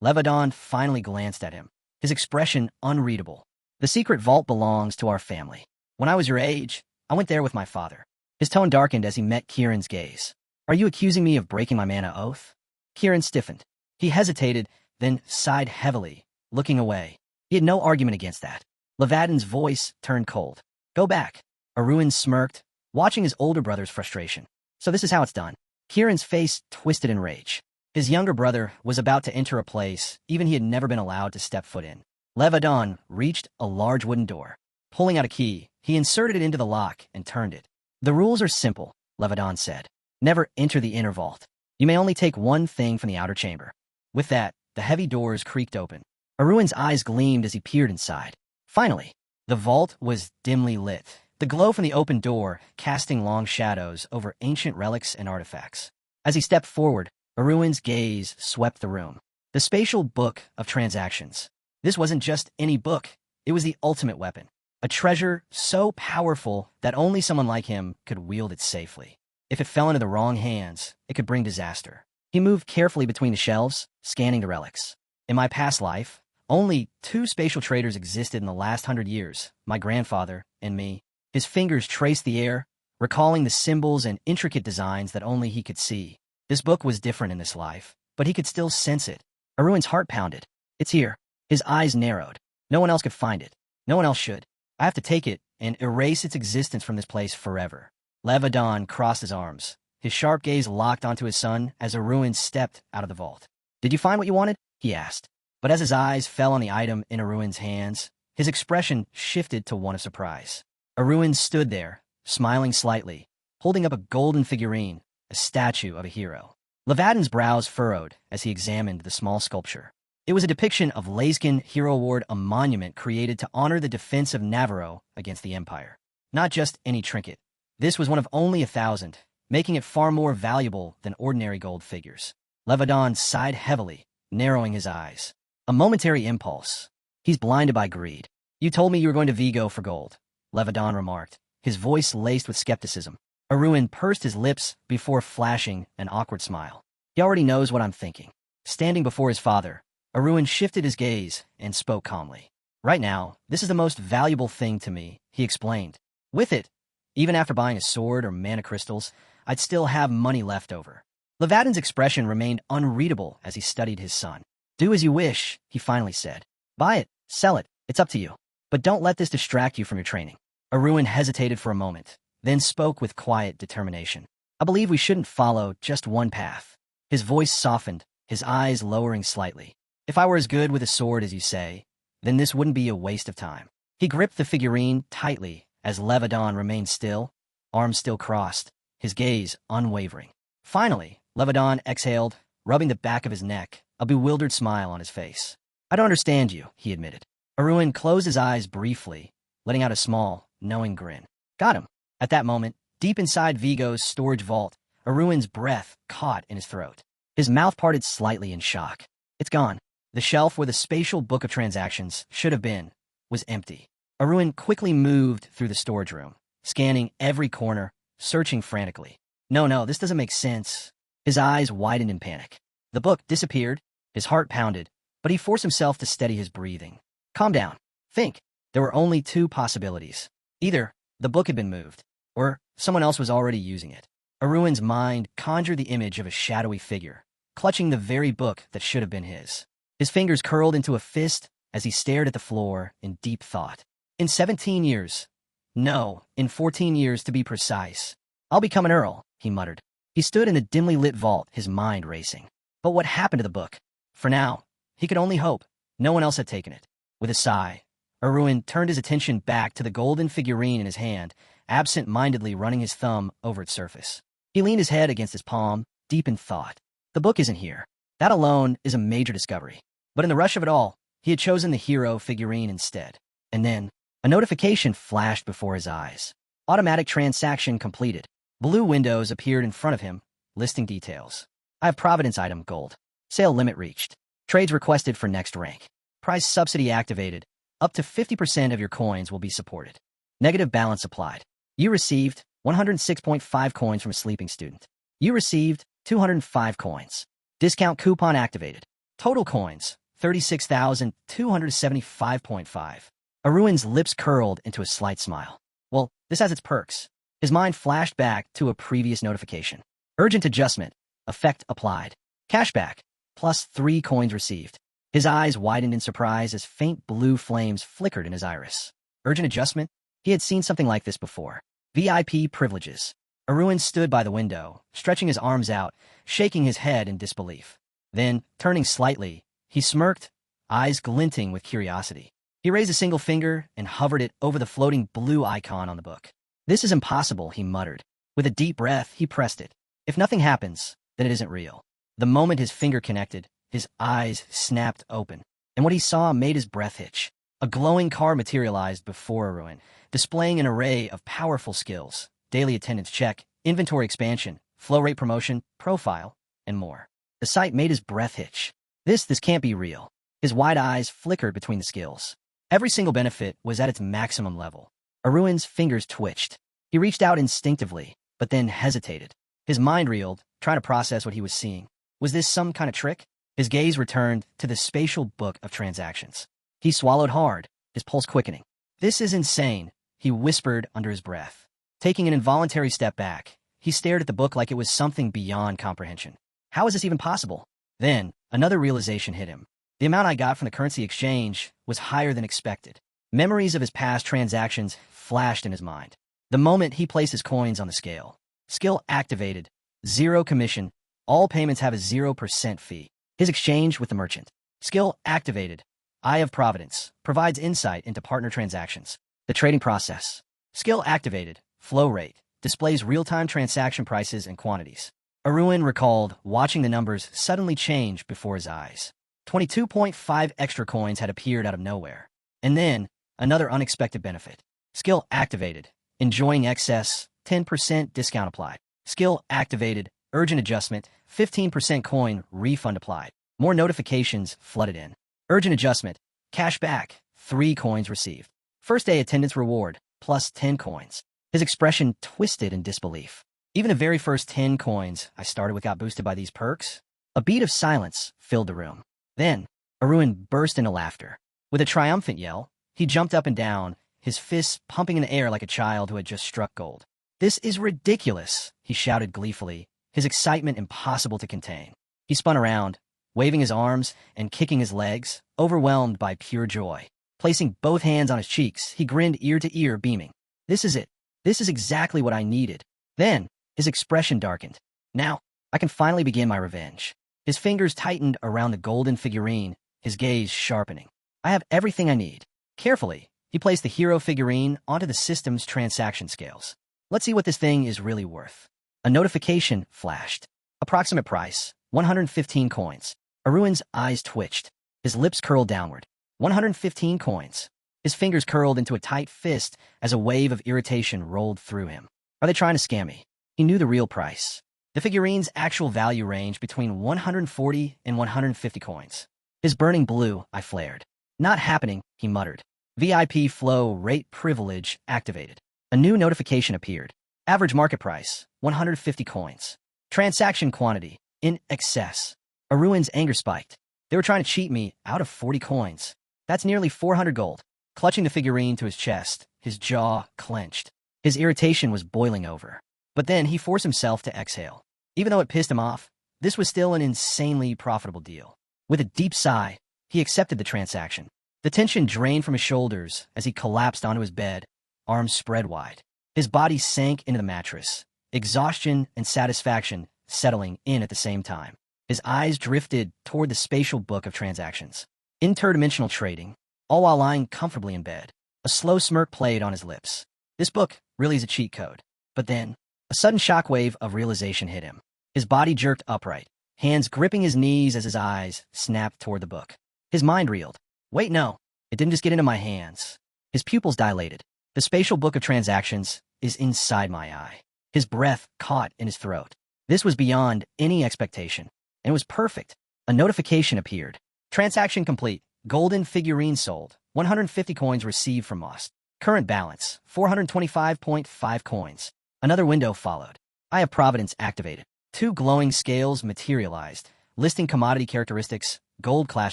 Speaker 1: Levadon finally glanced at him, his expression unreadable. The secret vault belongs to our family. When I was your age, I went there with my father. His tone darkened as he met Kieran's gaze. Are you accusing me of breaking my mana oath? Kieran stiffened. He hesitated, then sighed heavily, looking away. He had no argument against that. Levadon's voice turned cold. Go back. Aruin smirked, watching his older brother's frustration. So this is how it's done. Kieran's face twisted in rage. His younger brother was about to enter a place even he had never been allowed to step foot in. Levadon reached a large wooden door. Pulling out a key, he inserted it into the lock and turned it. The rules are simple, Levadon said. Never enter the inner vault. You may only take one thing from the outer chamber. With that, the heavy doors creaked open. Aruin's eyes gleamed as he peered inside. Finally, the vault was dimly lit, the glow from the open door casting long shadows over ancient relics and artifacts. As he stepped forward, Aruin's gaze swept the room. The spatial book of transactions. This wasn't just any book, it was the ultimate weapon. A treasure so powerful that only someone like him could wield it safely. If it fell into the wrong hands, it could bring disaster. He moved carefully between the shelves, scanning the relics. In my past life, only 2 spatial traders existed in the last 100 years, my grandfather and me. His fingers traced the air, recalling the symbols and intricate designs that only he could see. This book was different in this life, but he could still sense it. Aruin's heart pounded. It's here. His eyes narrowed. No one else could find it. No one else should. I have to take it and erase its existence from this place forever. Levadon crossed his arms, his sharp gaze locked onto his son as Aruin stepped out of the vault. Did you find what you wanted? He asked. But as his eyes fell on the item in Aruin's hands, his expression shifted to one of surprise. Aruin stood there, smiling slightly, holding up a golden figurine, a statue of a hero. Levadon's brows furrowed as he examined the small sculpture. It was a depiction of Layskin Hero Award, a monument created to honor the defense of Navarro against the Empire. Not just any trinket. This was one of only 1,000, making it far more valuable than ordinary gold figures. Levadon sighed heavily, narrowing his eyes. A momentary impulse. He's blinded by greed. You told me you were going to Vigo for gold, Levadon remarked, his voice laced with skepticism. Aruin pursed his lips before flashing an awkward smile. He already knows what I'm thinking. Standing before his father, Aruin shifted his gaze and spoke calmly. Right now, this is the most valuable thing to me, he explained. With it, even after buying a sword or mana crystals, I'd still have money left over. Levadon's expression remained unreadable as he studied his son. Do as you wish, he finally said. Buy it, sell it, it's up to you. But don't let this distract you from your training. Aruin hesitated for a moment, then spoke with quiet determination. I believe we shouldn't follow just one path. His voice softened, his eyes lowering slightly. If I were as good with a sword as you say, then this wouldn't be a waste of time. He gripped the figurine tightly as Levadon remained still, arms still crossed, his gaze unwavering. Finally, Levadon exhaled, rubbing the back of his neck, a bewildered smile on his face. I don't understand you, he admitted. Aruin closed his eyes briefly, letting out a small, knowing grin. Got him. At that moment, deep inside Vigo's storage vault, Aruin's breath caught in his throat. His mouth parted slightly in shock. It's gone. The shelf where the spatial book of transactions should have been was empty. Aruin quickly moved through the storage room, scanning every corner, searching frantically. No, this doesn't make sense. His eyes widened in panic. The book disappeared, his heart pounded, but he forced himself to steady his breathing. Calm down. Think. There were only 2 possibilities. Either the book had been moved, or someone else was already using it. Aruin's mind conjured the image of a shadowy figure, clutching the very book that should have been his. His fingers curled into a fist as he stared at the floor in deep thought. In 17 years. No, in 14 years to be precise. I'll become an earl, he muttered. He stood in the dimly lit vault, his mind racing. But what happened to the book? For now, he could only hope. No one else had taken it. With a sigh, Aruin turned his attention back to the golden figurine in his hand, absent-mindedly running his thumb over its surface. He leaned his head against his palm, deep in thought. The book isn't here. That alone is a major discovery. But in the rush of it all, He had chosen the hero figurine instead. And then, a notification flashed before his eyes. Automatic transaction completed. Blue windows appeared in front of him, listing details. I have Providence item gold. Sale limit reached. Trades requested for next rank. Price subsidy activated. Up to 50% of your coins will be supported. Negative balance applied. You received 106.5 coins from a sleeping student. You received 205 coins. Discount coupon activated. Total coins, 36,275.5. Aruin's lips curled into a slight smile. Well, this has its perks. His mind flashed back to a previous notification. Urgent adjustment. Effect applied. Cashback. Plus 3 coins received. His eyes widened in surprise as faint blue flames flickered in his iris. Urgent adjustment? He had seen something like this before. VIP privileges. Aruin stood by the window, stretching his arms out, shaking his head in disbelief. Then, turning slightly, he smirked, eyes glinting with curiosity. He raised a single finger and hovered it over the floating blue icon on the book. This is impossible, he muttered. With a deep breath, he pressed it. If nothing happens, then it isn't real. The moment his finger connected, his eyes snapped open, and what he saw made his breath hitch. A glowing card materialized before Aruin, displaying an array of powerful skills: daily attendance check, inventory expansion, flow rate promotion, profile, and more. The sight made his breath hitch. This can't be real. His wide eyes flickered between the skills. Every single benefit was at its maximum level. Aruin's fingers twitched. He reached out instinctively, but then hesitated. His mind reeled, trying to process what he was seeing. Was this some kind of trick? His gaze returned to the spatial book of transactions. He swallowed hard, his pulse quickening. This is insane, he whispered under his breath. Taking an involuntary step back, he stared at the book like it was something beyond comprehension. How is this even possible? Then, another realization hit him. The amount I got from the currency exchange was higher than expected. Memories of his past transactions flashed in his mind. The moment he placed his coins on the scale. Skill activated. 0 commission. All payments have a 0% fee. His exchange with the merchant. Skill activated. Eye of Providence. Provides insight into partner transactions. The trading process. Skill activated. Flow rate. Displays real-time transaction prices and quantities. Aruin recalled watching the numbers suddenly change before his eyes. 22.5 extra coins had appeared out of nowhere. And then, another unexpected benefit. Skill activated. Enjoying excess. 10% discount applied. Skill activated. Urgent adjustment. 15% coin refund applied. More notifications flooded in. Urgent adjustment. Cash back. 3 coins received. First day attendance reward. Plus 10 coins. His expression twisted in disbelief. Even the very first 10 coins I started with got boosted by these perks. A beat of silence filled the room. Then, Aruin burst into laughter. With a triumphant yell, he jumped up and down, his fists pumping in the air like a child who had just struck gold. This is ridiculous, he shouted gleefully, his excitement impossible to contain. He spun around, waving his arms and kicking his legs, overwhelmed by pure joy. Placing both hands on his cheeks, he grinned ear to ear, beaming. This is it. This is exactly what I needed. Then, his expression darkened. Now, I can finally begin my revenge. His fingers tightened around the golden figurine, his gaze sharpening. I have everything I need. Carefully, he placed the hero figurine onto the system's transaction scales. Let's see what this thing is really worth. A notification flashed. Approximate price, 115 coins. Aruin's eyes twitched. His lips curled downward. 115 coins. His fingers curled into a tight fist as a wave of irritation rolled through him. Are they trying to scam me? He knew the real price. The figurine's actual value ranged between 140 and 150 coins. His burning blue eye flared. Not happening, he muttered. VIP flow rate privilege activated. A new notification appeared. Average market price, 150 coins. Transaction quantity, in excess. Aruin's anger spiked. They were trying to cheat me out of 40 coins. That's nearly 400 gold. Clutching the figurine to his chest, his jaw clenched. His irritation was boiling over. But then he forced himself to exhale. Even though it pissed him off, this was still an insanely profitable deal. With a deep sigh, he accepted the transaction. The tension drained from his shoulders as he collapsed onto his bed, arms spread wide. His body sank into the mattress, exhaustion and satisfaction settling in at the same time. His eyes drifted toward the spatial book of transactions. Interdimensional trading, all while lying comfortably in bed. A slow smirk played on his lips. This book really is a cheat code. But then, a sudden shockwave of realization hit him. His body jerked upright, hands gripping his knees as his eyes snapped toward the book. His mind reeled. Wait, no. It didn't just get into my hands. His pupils dilated. The spatial book of transactions is inside my eye. His breath caught in his throat. This was beyond any expectation, and it was perfect. A notification appeared. Transaction complete. Golden figurine sold. 150 coins received from Moss. Current balance, 425.5 coins. Another window followed. I have Providence activated. 2 glowing scales materialized, listing commodity characteristics, gold class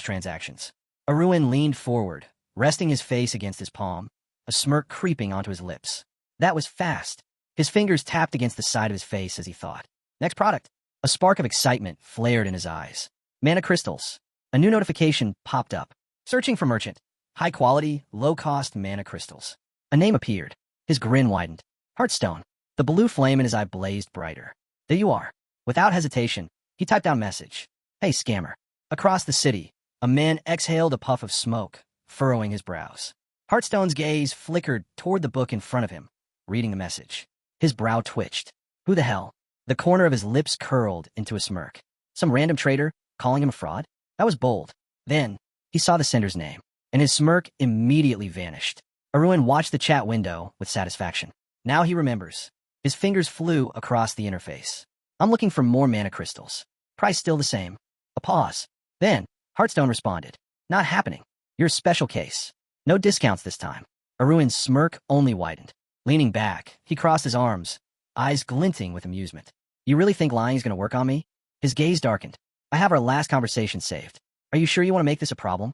Speaker 1: transactions. Arun leaned forward, resting his face against his palm, a smirk creeping onto his lips. That was fast. His fingers tapped against the side of his face as he thought. Next product. A spark of excitement flared in his eyes. Mana crystals. A new notification popped up. Searching for merchant. High quality, low-cost mana crystals. A name appeared. His grin widened. Heartstone. The blue flame in his eye blazed brighter. There you are. Without hesitation, he typed down message. Hey, scammer. Across the city, a man exhaled a puff of smoke, furrowing his brows. Heartstone's gaze flickered toward the book in front of him, reading the message. His brow twitched. Who the hell? The corner of his lips curled into a smirk. Some random trader calling him a fraud? That was bold. Then, he saw the sender's name, and his smirk immediately vanished. Arun watched the chat window with satisfaction. Now he remembers. His fingers flew across the interface. I'm looking for more mana crystals. Price still the same. A pause. Then, Heartstone responded. Not happening. You're a special case. No discounts this time. Arun's smirk only widened. Leaning back, he crossed his arms, eyes glinting with amusement. You really think lying's gonna work on me? His gaze darkened. I have our last conversation saved. Are you sure you want to make this a problem?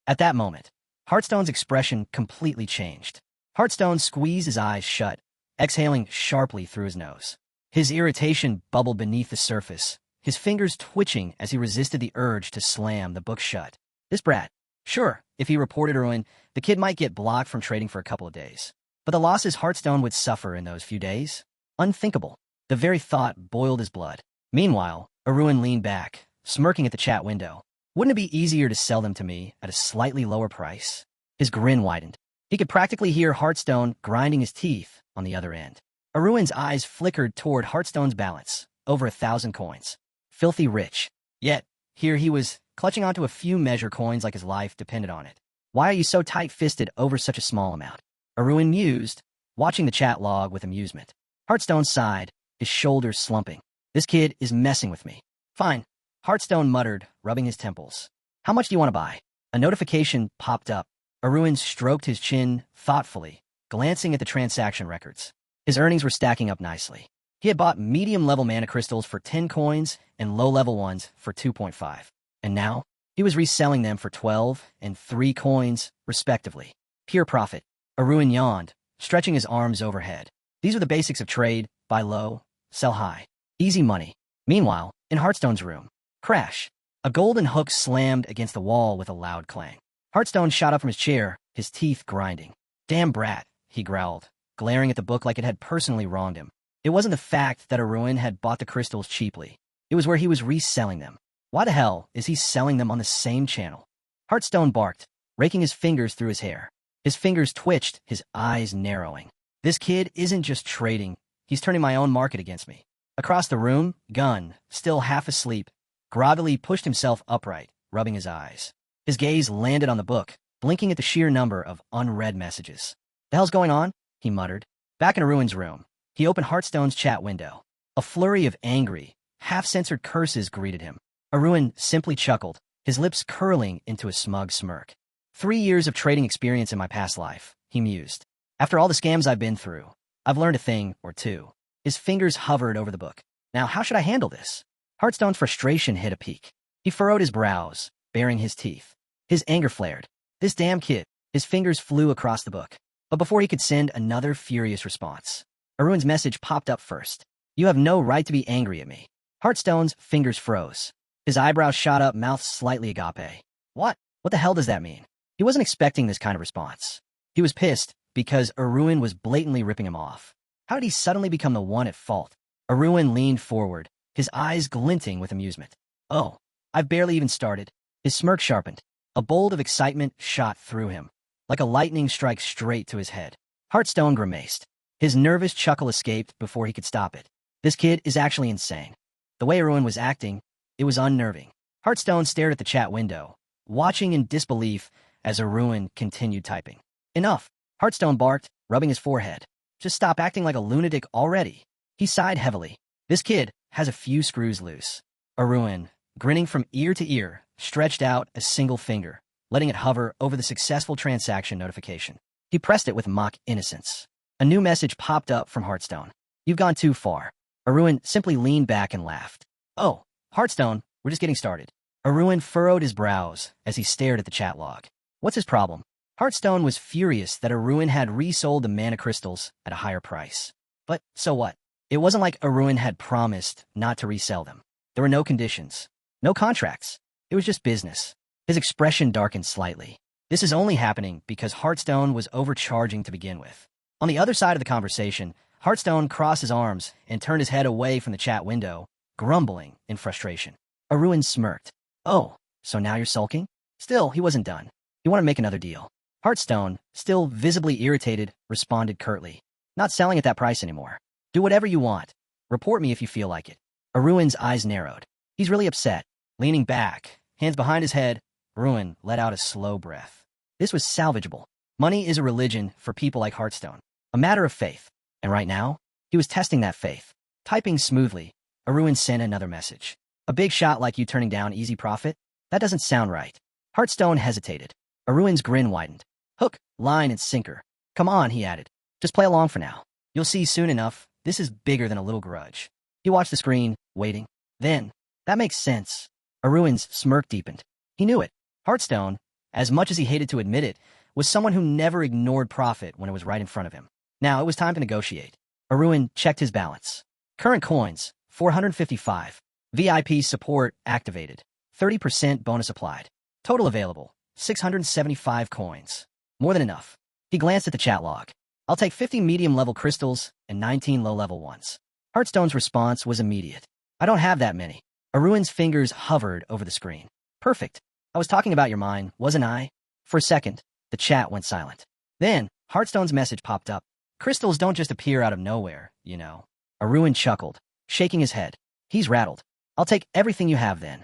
Speaker 1: At that moment, Heartstone's expression completely changed. Heartstone squeezed his eyes shut, exhaling sharply through his nose. His irritation bubbled beneath the surface, his fingers twitching as he resisted the urge to slam the book shut. This brat. Sure, if he reported Arun, the kid might get blocked from trading for a couple of days. But the losses Heartstone would suffer in those few days? Unthinkable. The very thought boiled his blood. Meanwhile, Arun leaned back, smirking at the chat window. Wouldn't it be easier to sell them to me at a slightly lower price? His grin widened. He could practically hear Heartstone grinding his teeth on the other end. Arun's eyes flickered toward Heartstone's balance, over 1,000 coins. Filthy rich. Yet, here he was, clutching onto a few measure coins like his life depended on it. Why are you so tight-fisted over such a small amount? Arun mused, watching the chat log with amusement. Heartstone sighed, his shoulders slumping. This kid is messing with me. Fine. Heartstone muttered, rubbing his temples. How much do you want to buy? A notification popped up. Arun stroked his chin thoughtfully, glancing at the transaction records. His earnings were stacking up nicely. He had bought medium-level mana crystals for 10 coins and low-level ones for 2.5. And now, he was reselling them for 12 and 3 coins, respectively. Pure profit. Arun yawned, stretching his arms overhead. These are the basics of trade: buy low, sell high. Easy money. Meanwhile, in Heartstone's room, crash. A golden hook slammed against the wall with a loud clang. Heartstone shot up from his chair, his teeth grinding. Damn brat, he growled, glaring at the book like it had personally wronged him. It wasn't the fact that Arun had bought the crystals cheaply. It was where he was reselling them. Why the hell is he selling them on the same channel? Heartstone barked, raking his fingers through his hair. His fingers twitched, his eyes narrowing. This kid isn't just trading, he's turning my own market against me. Across the room, Gunn, still half asleep, groggily pushed himself upright, rubbing his eyes. His gaze landed on the book, blinking at the sheer number of unread messages. The hell's going on? He muttered. Back in Arun's room, he opened Heartstone's chat window. A flurry of angry, half-censored curses greeted him. Arun simply chuckled, his lips curling into a smug smirk. 3 years of trading experience in my past life, he mused. After all the scams I've been through, I've learned a thing or two. His fingers hovered over the book. Now, how should I handle this? Heartstone's frustration hit a peak. He furrowed his brows, baring his teeth. His anger flared. This damn kid. His fingers flew across the book. But before he could send another furious response, Arun's message popped up first. You have no right to be angry at me. Heartstone's fingers froze. His eyebrows shot up, mouth slightly agape. What? What the hell does that mean? He wasn't expecting this kind of response. He was pissed because Arun was blatantly ripping him off. How did he suddenly become the one at fault? Arun leaned forward, his eyes glinting with amusement. Oh, I've barely even started. His smirk sharpened. A bolt of excitement shot through him, like a lightning strike straight to his head. Heartstone grimaced. His nervous chuckle escaped before he could stop it. This kid is actually insane. The way Arun was acting, it was unnerving. Heartstone stared at the chat window, watching in disbelief as Arun continued typing. Enough, Hearthstone barked, rubbing his forehead. Just stop acting like a lunatic already. He sighed heavily. This kid has a few screws loose. Arun, grinning from ear to ear, stretched out a single finger, letting it hover over the successful transaction notification. He pressed it with mock innocence. A new message popped up from Hearthstone. You've gone too far. Arun simply leaned back and laughed. Oh, Hearthstone, we're just getting started. Arun furrowed his brows as he stared at the chat log. What's his problem? Hearthstone was furious that Arun had resold the mana crystals at a higher price. But so what? It wasn't like Arun had promised not to resell them. There were no conditions, no contracts. It was just business. His expression darkened slightly. This is only happening because Hearthstone was overcharging to begin with. On the other side of the conversation, Hearthstone crossed his arms and turned his head away from the chat window, grumbling in frustration. Arun smirked. Oh, so now you're sulking? Still, he wasn't done. You want to make another deal. Hearthstone, still visibly irritated, responded curtly. Not selling at that price anymore. Do whatever you want. Report me if you feel like it. Arun's eyes narrowed. He's really upset. Leaning back, hands behind his head, Arun let out a slow breath. This was salvageable. Money is a religion for people like Hearthstone. A matter of faith. And right now, he was testing that faith. Typing smoothly, Arun sent another message. A big shot like you turning down easy profit? That doesn't sound right. Hearthstone hesitated. Arun's grin widened. Hook, line, and sinker. Come on, he added. Just play along for now. You'll see soon enough, this is bigger than a little grudge. He watched the screen, waiting. Then, that makes sense. Arun's smirk deepened. He knew it. Hearthstone, as much as he hated to admit it, was someone who never ignored profit when it was right in front of him. Now it was time to negotiate. Arun checked his balance. Current coins, 455. VIP support activated. 30% bonus applied. Total available, 675 coins. More than enough. He glanced at the chat log. I'll take 50 medium-level crystals and 19 low-level ones. Hearthstone's response was immediate. I don't have that many. Arun's fingers hovered over the screen. Perfect. I was talking about your mine, wasn't I? For a second, the chat went silent. Then, Hearthstone's message popped up. Crystals don't just appear out of nowhere, you know. Arun chuckled, shaking his head. He's rattled. I'll take everything you have then.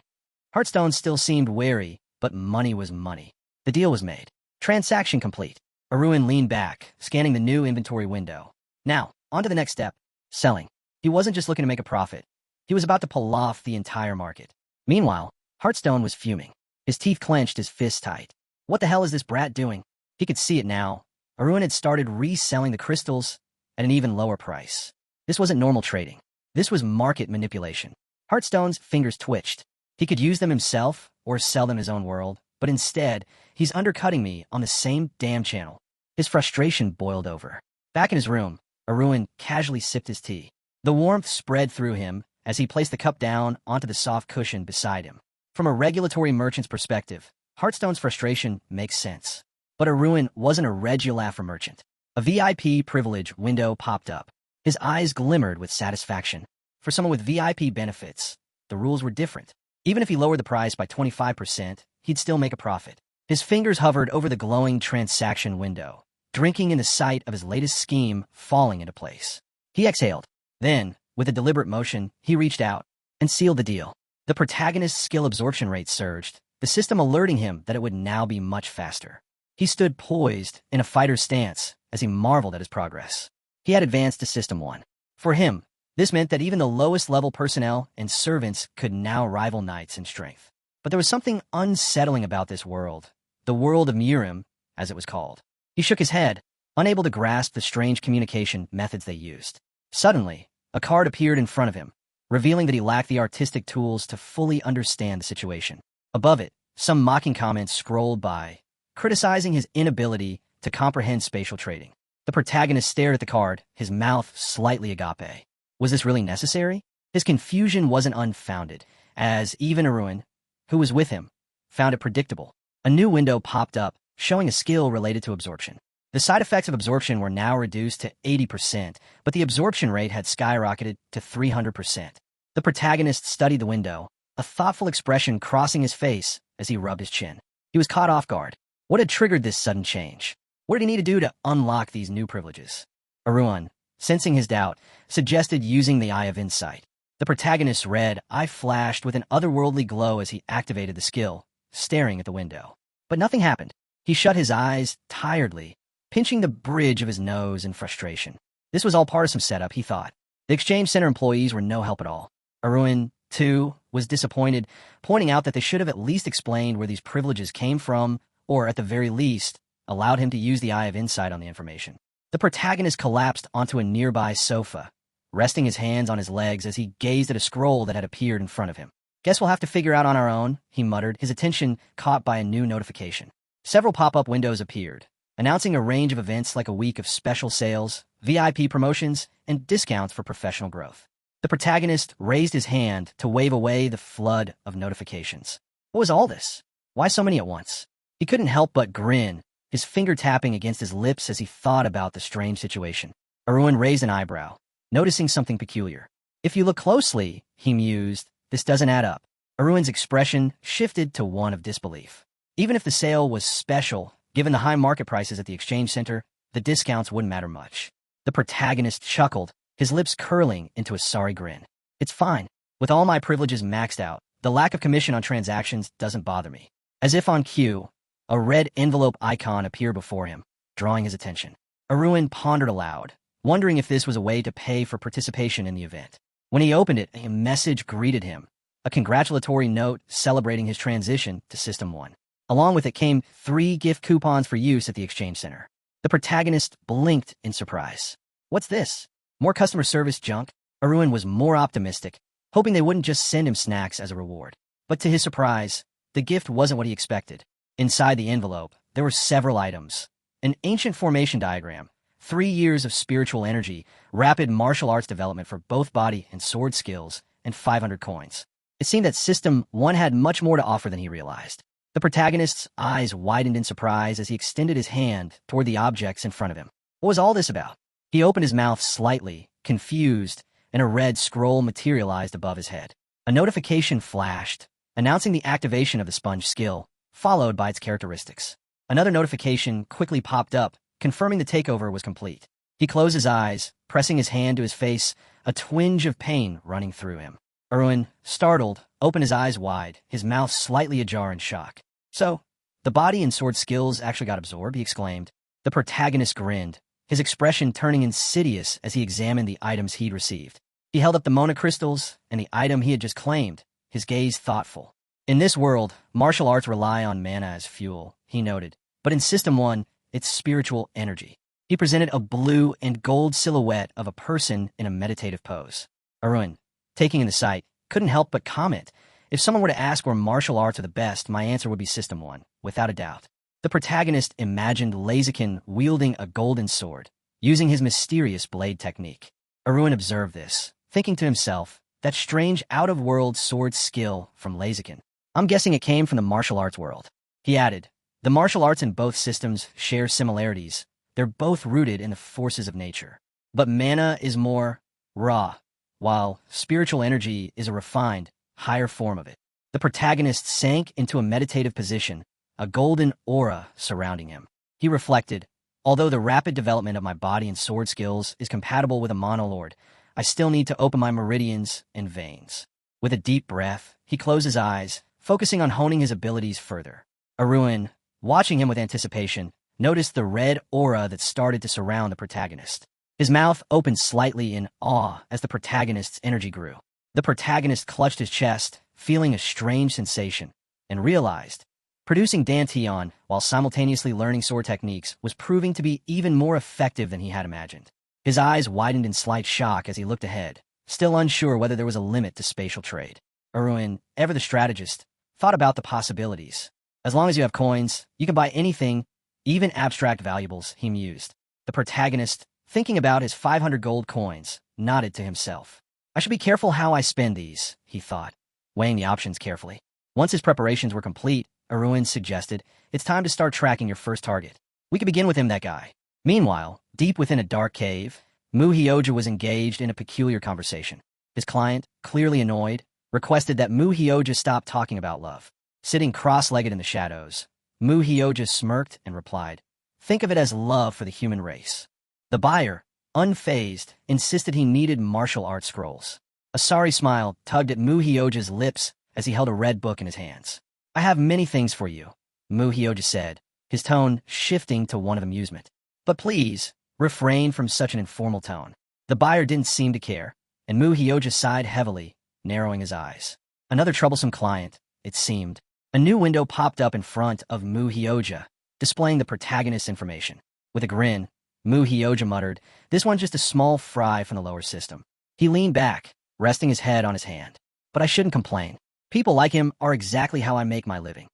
Speaker 1: Hearthstone still seemed wary, but money was money. The deal was made. Transaction complete. Arun leaned back, scanning the new inventory window. Now, on to the next step. Selling. He wasn't just looking to make a profit. He was about to pull off the entire market. Meanwhile, Hearthstone was fuming. His teeth clenched, his fists tight. What the hell is this brat doing? He could see it now. Arun had started reselling the crystals at an even lower price. This wasn't normal trading. This was market manipulation. Hearthstone's fingers twitched. He could use them himself or sell them in his own world, but instead, he's undercutting me on the same damn channel. His frustration boiled over. Back in his room, Arun casually sipped his tea. The warmth spread through him as he placed the cup down onto the soft cushion beside him. From a regulatory merchant's perspective, Hearthstone's frustration makes sense. But Arun wasn't a Regulafer merchant. A VIP privilege window popped up. His eyes glimmered with satisfaction. For someone with VIP benefits, the rules were different. Even if he lowered the price by 25%, he'd still make a profit. His fingers hovered over the glowing transaction window, drinking in the sight of his latest scheme falling into place. He exhaled. Then, with a deliberate motion, he reached out and sealed the deal. The protagonist's skill absorption rate surged, the system alerting him that it would now be much faster. He stood poised in a fighter's stance as he marveled at his progress. He had advanced to System 1. For him, this meant that even the lowest-level personnel and servants could now rival knights in strength. But there was something unsettling about this world, the world of Murim, as it was called. He shook his head, unable to grasp the strange communication methods they used. Suddenly, a card appeared in front of him, revealing that he lacked the artistic tools to fully understand the situation. Above it, some mocking comments scrolled by, criticizing his inability to comprehend spatial trading. The protagonist stared at the card, his mouth slightly agape. Was this really necessary? His confusion wasn't unfounded, as even Arun, who was with him, found it predictable. A new window popped up, showing a skill related to absorption. The side effects of absorption were now reduced to 80%, but the absorption rate had skyrocketed to 300%. The protagonist studied the window, a thoughtful expression crossing his face as he rubbed his chin. He was caught off guard. What had triggered this sudden change? What did he need to do to unlock these new privileges? Arun, sensing his doubt, suggested using the Eye of Insight. The protagonist's red eye flashed with an otherworldly glow as he activated the skill, staring at the window. But nothing happened. He shut his eyes tiredly, pinching the bridge of his nose in frustration. This was all part of some setup, he thought. The exchange center employees were no help at all. Arun, too, was disappointed, pointing out that they should have at least explained where these privileges came from, or at the very least, allowed him to use the eye of insight on the information. The protagonist collapsed onto a nearby sofa, resting his hands on his legs as he gazed at a scroll that had appeared in front of him. Guess we'll have to figure out on our own, he muttered, his attention caught by a new notification. Several pop-up windows appeared, announcing a range of events like a week of special sales, VIP promotions, and discounts for professional growth. The protagonist raised his hand to wave away the flood of notifications. What was all this? Why so many at once? He couldn't help but grin, his finger tapping against his lips as he thought about the strange situation. Arun raised an eyebrow, noticing something peculiar. If you look closely, he mused, this doesn't add up. Arun's expression shifted to one of disbelief. Even if the sale was special, given the high market prices at the exchange center, the discounts wouldn't matter much. The protagonist chuckled, his lips curling into a sorry grin. It's fine. With all my privileges maxed out, the lack of commission on transactions doesn't bother me. As if on cue, a red envelope icon appeared before him, drawing his attention. Arun pondered aloud, wondering if this was a way to pay for participation in the event. When he opened it, a message greeted him, a congratulatory note celebrating his transition to System 1. Along with it came 3 gift coupons for use at the exchange center. The protagonist blinked in surprise. What's this? More customer service junk? Arun was more optimistic, hoping they wouldn't just send him snacks as a reward. But to his surprise, the gift wasn't what he expected. Inside the envelope, there were several items. An ancient formation diagram, 3 years of spiritual energy, rapid martial arts development for both body and sword skills, and 500 coins. It seemed that System 1 had much more to offer than he realized. The protagonist's eyes widened in surprise as he extended his hand toward the objects in front of him. What was all this about? He opened his mouth slightly, confused, and a red scroll materialized above his head. A notification flashed, announcing the activation of the sponge skill, followed by its characteristics. Another notification quickly popped up, confirming the takeover was complete. He closed his eyes, pressing his hand to his face, a twinge of pain running through him. Arun, startled, opened his eyes wide, his mouth slightly ajar in shock. So, the body and sword skills actually got absorbed, he exclaimed. The protagonist grinned, his expression turning insidious as he examined the items he'd received. He held up the Mona crystals and the item he had just claimed, his gaze thoughtful. In this world, martial arts rely on mana as fuel, he noted, but in System 1, it's spiritual energy. He presented a blue and gold silhouette of a person in a meditative pose. Arun, taking in the sight, couldn't help but comment, if someone were to ask where martial arts are the best, my answer would be System 1, without a doubt. The protagonist imagined Lazykin wielding a golden sword, using his mysterious blade technique. Arun observed this, thinking to himself, that strange out-of-world sword skill from Lazykin. I'm guessing it came from the martial arts world. He added, the martial arts in both systems share similarities. They're both rooted in the forces of nature. But mana is more raw, while spiritual energy is a refined, higher form of it. The protagonist sank into a meditative position, a golden aura surrounding him. He reflected, although the rapid development of my body and sword skills is compatible with a monolord, I still need to open my meridians and veins. With a deep breath, he closed his eyes, focusing on honing his abilities further. Arun, watching him with anticipation, noticed the red aura that started to surround the protagonist. His mouth opened slightly in awe as the protagonist's energy grew. The protagonist clutched his chest, feeling a strange sensation, and realized, producing Dantian while simultaneously learning sword techniques was proving to be even more effective than he had imagined. His eyes widened in slight shock as he looked ahead, still unsure whether there was a limit to spatial trade. Arun, ever the strategist, thought about the possibilities. As long as you have coins, you can buy anything, even abstract valuables, he mused. The protagonist, thinking about his 500 gold coins, nodded to himself. I should be careful how I spend these, he thought, weighing the options carefully. Once his preparations were complete, Arun suggested, it's time to start tracking your first target. We could begin with him, that guy. Meanwhile, deep within a dark cave, Muhyoja was engaged in a peculiar conversation. His client, clearly annoyed, requested that Muhyoja stop talking about love. Sitting cross-legged in the shadows, Muhyoja smirked and replied, think of it as love for the human race. The buyer, unfazed, insisted he needed martial arts scrolls. A sorry smile tugged at Muhyoja's lips as he held a red book in his hands. I have many things for you, Muhyoja said, his tone shifting to one of amusement. But please, refrain from such an informal tone. The buyer didn't seem to care, and Mu Hyoja sighed heavily, narrowing his eyes. Another troublesome client, it seemed. A new window popped up in front of Mu Hyoja, displaying the protagonist's information. With a grin, Mu Hyoja muttered, "This one's just a small fry from the lower system." He leaned back, resting his head on his hand. "But I shouldn't complain. People like him are exactly how I make my living."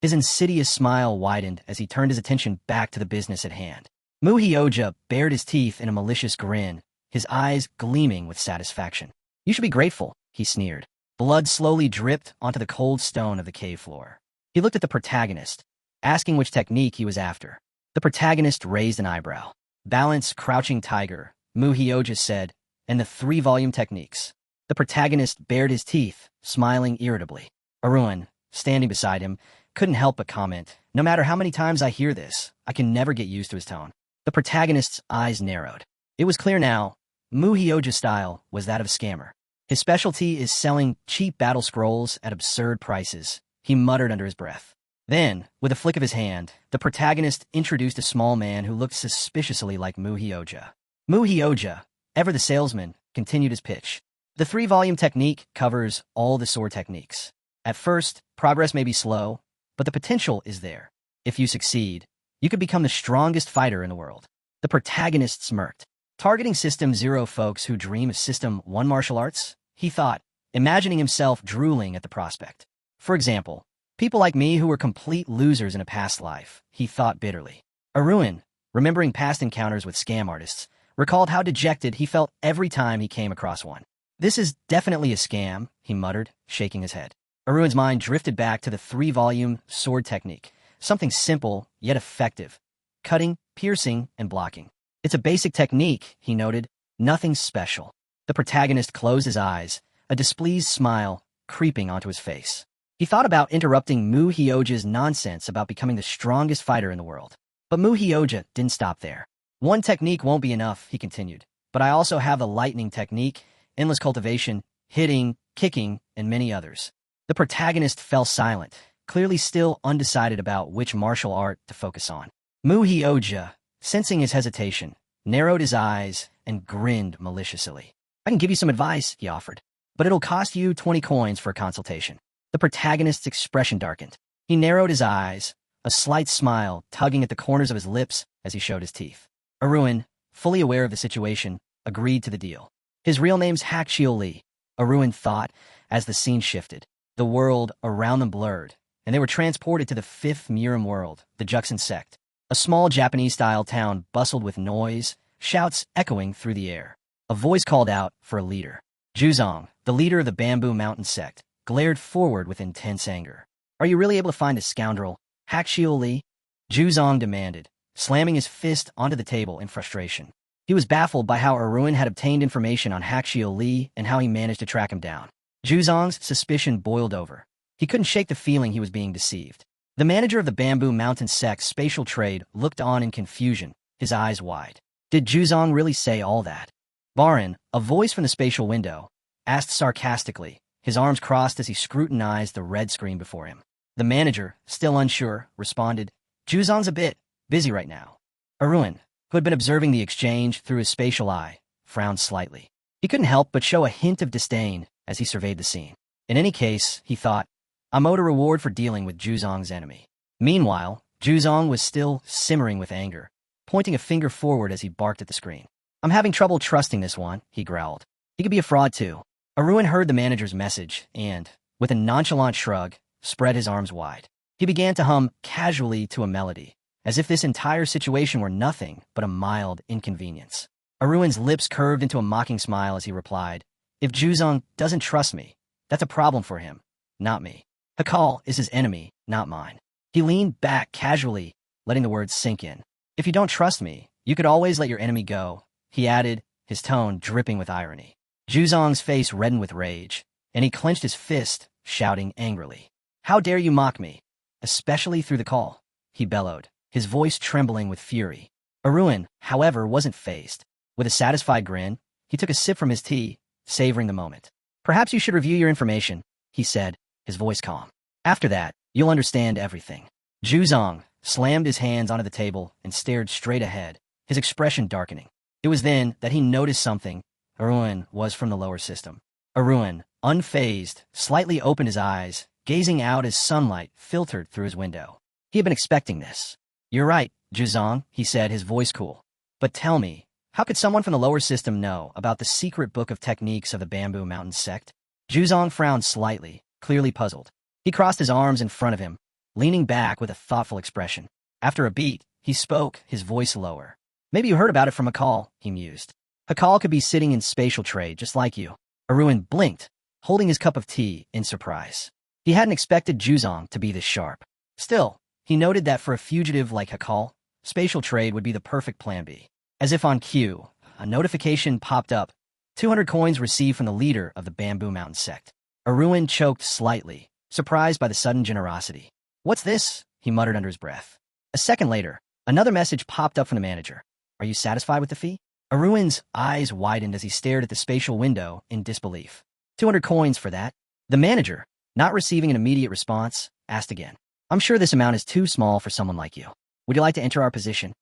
Speaker 1: His insidious smile widened as he turned his attention back to the business at hand. Mu Hyoja bared his teeth in a malicious grin, his eyes gleaming with satisfaction. "You should be grateful," he sneered. Blood slowly dripped onto the cold stone of the cave floor. He looked at the protagonist, asking which technique he was after. The protagonist raised an eyebrow. "Balance, crouching tiger," Mu Hyoja said, "and the 3-volume techniques." The protagonist bared his teeth, smiling irritably. Arun, standing beside him, couldn't help but comment, "No matter how many times I hear this, I can never get used to his tone." The protagonist's eyes narrowed. It was clear now, Mu Hyoja's style was that of a scammer. His specialty is selling cheap battle scrolls at absurd prices, he muttered under his breath. Then, with a flick of his hand, the protagonist introduced a small man who looked suspiciously like Mu Hyoja. Mu Hyoja, ever the salesman, continued his pitch. The 3-volume technique covers all the sword techniques. At first, progress may be slow, but the potential is there. If you succeed, you could become the strongest fighter in the world. The protagonist smirked. Targeting System 0 folks who dream of System 1 martial arts? He thought, imagining himself drooling at the prospect. For example, people like me who were complete losers in a past life, he thought bitterly. Arun, remembering past encounters with scam artists, recalled how dejected he felt every time he came across one. "This is definitely a scam," he muttered, shaking his head. Arun's mind drifted back to the 3-volume sword technique, something simple yet effective. Cutting, piercing, and blocking. "It's a basic technique," he noted, "nothing special." The protagonist closed his eyes, a displeased smile creeping onto his face. He thought about interrupting Mu Hyoja's nonsense about becoming the strongest fighter in the world. But Mu Hyoja didn't stop there. "One technique won't be enough," he continued, "but I also have the lightning technique, endless cultivation, hitting, kicking, and many others." The protagonist fell silent, clearly still undecided about which martial art to focus on. Mu Hyoja, sensing his hesitation, narrowed his eyes and grinned maliciously. "I can give you some advice," he offered, "but it'll cost you 20 coins for a consultation." The protagonist's expression darkened. He narrowed his eyes, a slight smile tugging at the corners of his lips as he showed his teeth. Arun, fully aware of the situation, agreed to the deal. His real name's Hakshio Lee, Arun thought as the scene shifted. The world around them blurred, and they were transported to the 5th Murim world, the Juxin sect. A small Japanese-style town bustled with noise, shouts echoing through the air. A voice called out for a leader. Juzong, the leader of the Bamboo Mountain sect, glared forward with intense anger. "Are you really able to find a scoundrel, Hakshio Lee?" Juzong demanded, slamming his fist onto the table in frustration. He was baffled by how Arun had obtained information on Hakshio Lee and how he managed to track him down. Juzong's suspicion boiled over. He couldn't shake the feeling he was being deceived. The manager of the Bamboo Mountain sect's spatial trade looked on in confusion, his eyes wide. Did Juzong really say all that? Barin, a voice from the spatial window, asked sarcastically, his arms crossed as he scrutinized the red screen before him. The manager, still unsure, responded, "Juzong's a bit busy right now." Arun, who had been observing the exchange through his spatial eye, frowned slightly. He couldn't help but show a hint of disdain as he surveyed the scene. In any case, he thought, I'm owed a reward for dealing with Juzong's enemy. Meanwhile, Juzong was still simmering with anger, pointing a finger forward as he barked at the screen. "I'm having trouble trusting this one," he growled. "He could be a fraud too." Arun heard the manager's message and, with a nonchalant shrug, spread his arms wide. He began to hum casually to a melody, as if this entire situation were nothing but a mild inconvenience. Arun's lips curved into a mocking smile as he replied, "If Juzong doesn't trust me, that's a problem for him, not me. Hakal is his enemy, not mine." He leaned back casually, letting the words sink in. "If you don't trust me, you could always let your enemy go," he added, his tone dripping with irony. Juzong's face reddened with rage, and he clenched his fist, shouting angrily. "How dare you mock me? Especially through the call," he bellowed, his voice trembling with fury. Arun, however, wasn't fazed. With a satisfied grin, he took a sip from his tea, savoring the moment. "Perhaps you should review your information," he said, his voice calm. "After that, you'll understand everything." Juzong, slammed his hands onto the table, and stared straight ahead, his expression darkening. It was then that he noticed something. Arun was from the lower system. Arun, unfazed, slightly opened his eyes, gazing out as sunlight filtered through his window. He had been expecting this. "You're right, Zhuzong," he said, his voice cool. "But tell me, how could someone from the lower system know about the secret book of techniques of the Bamboo Mountain sect?" Zhuzong frowned slightly, clearly puzzled. He crossed his arms in front of him, leaning back with a thoughtful expression. After a beat, he spoke, his voice lower. "Maybe you heard about it from Hakal," he mused. "Hakal could be sitting in spatial trade just like you." Arun blinked, holding his cup of tea in surprise. He hadn't expected Zhuzong to be this sharp. Still, he noted that for a fugitive like Hakal, spatial trade would be the perfect plan B. As if on cue, a notification popped up. 200 coins received from the leader of the Bamboo Mountain sect. Arun choked slightly, surprised by the sudden generosity. "What's this?" he muttered under his breath. A second later, another message popped up from the manager. "Are you satisfied with the fee?" Arun's eyes widened as he stared at the spatial window in disbelief. 200 coins for that? The manager, not receiving an immediate response, asked again. "I'm sure this amount is too small for someone like you. Would you like to enter our position?"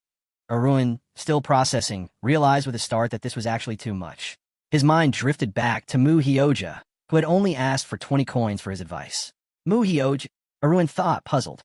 Speaker 1: Arun, still processing, realized with a start that this was actually too much. His mind drifted back to Mu Hyoja, who had only asked for 20 coins for his advice. Mu Hyoja, Arun thought, puzzled.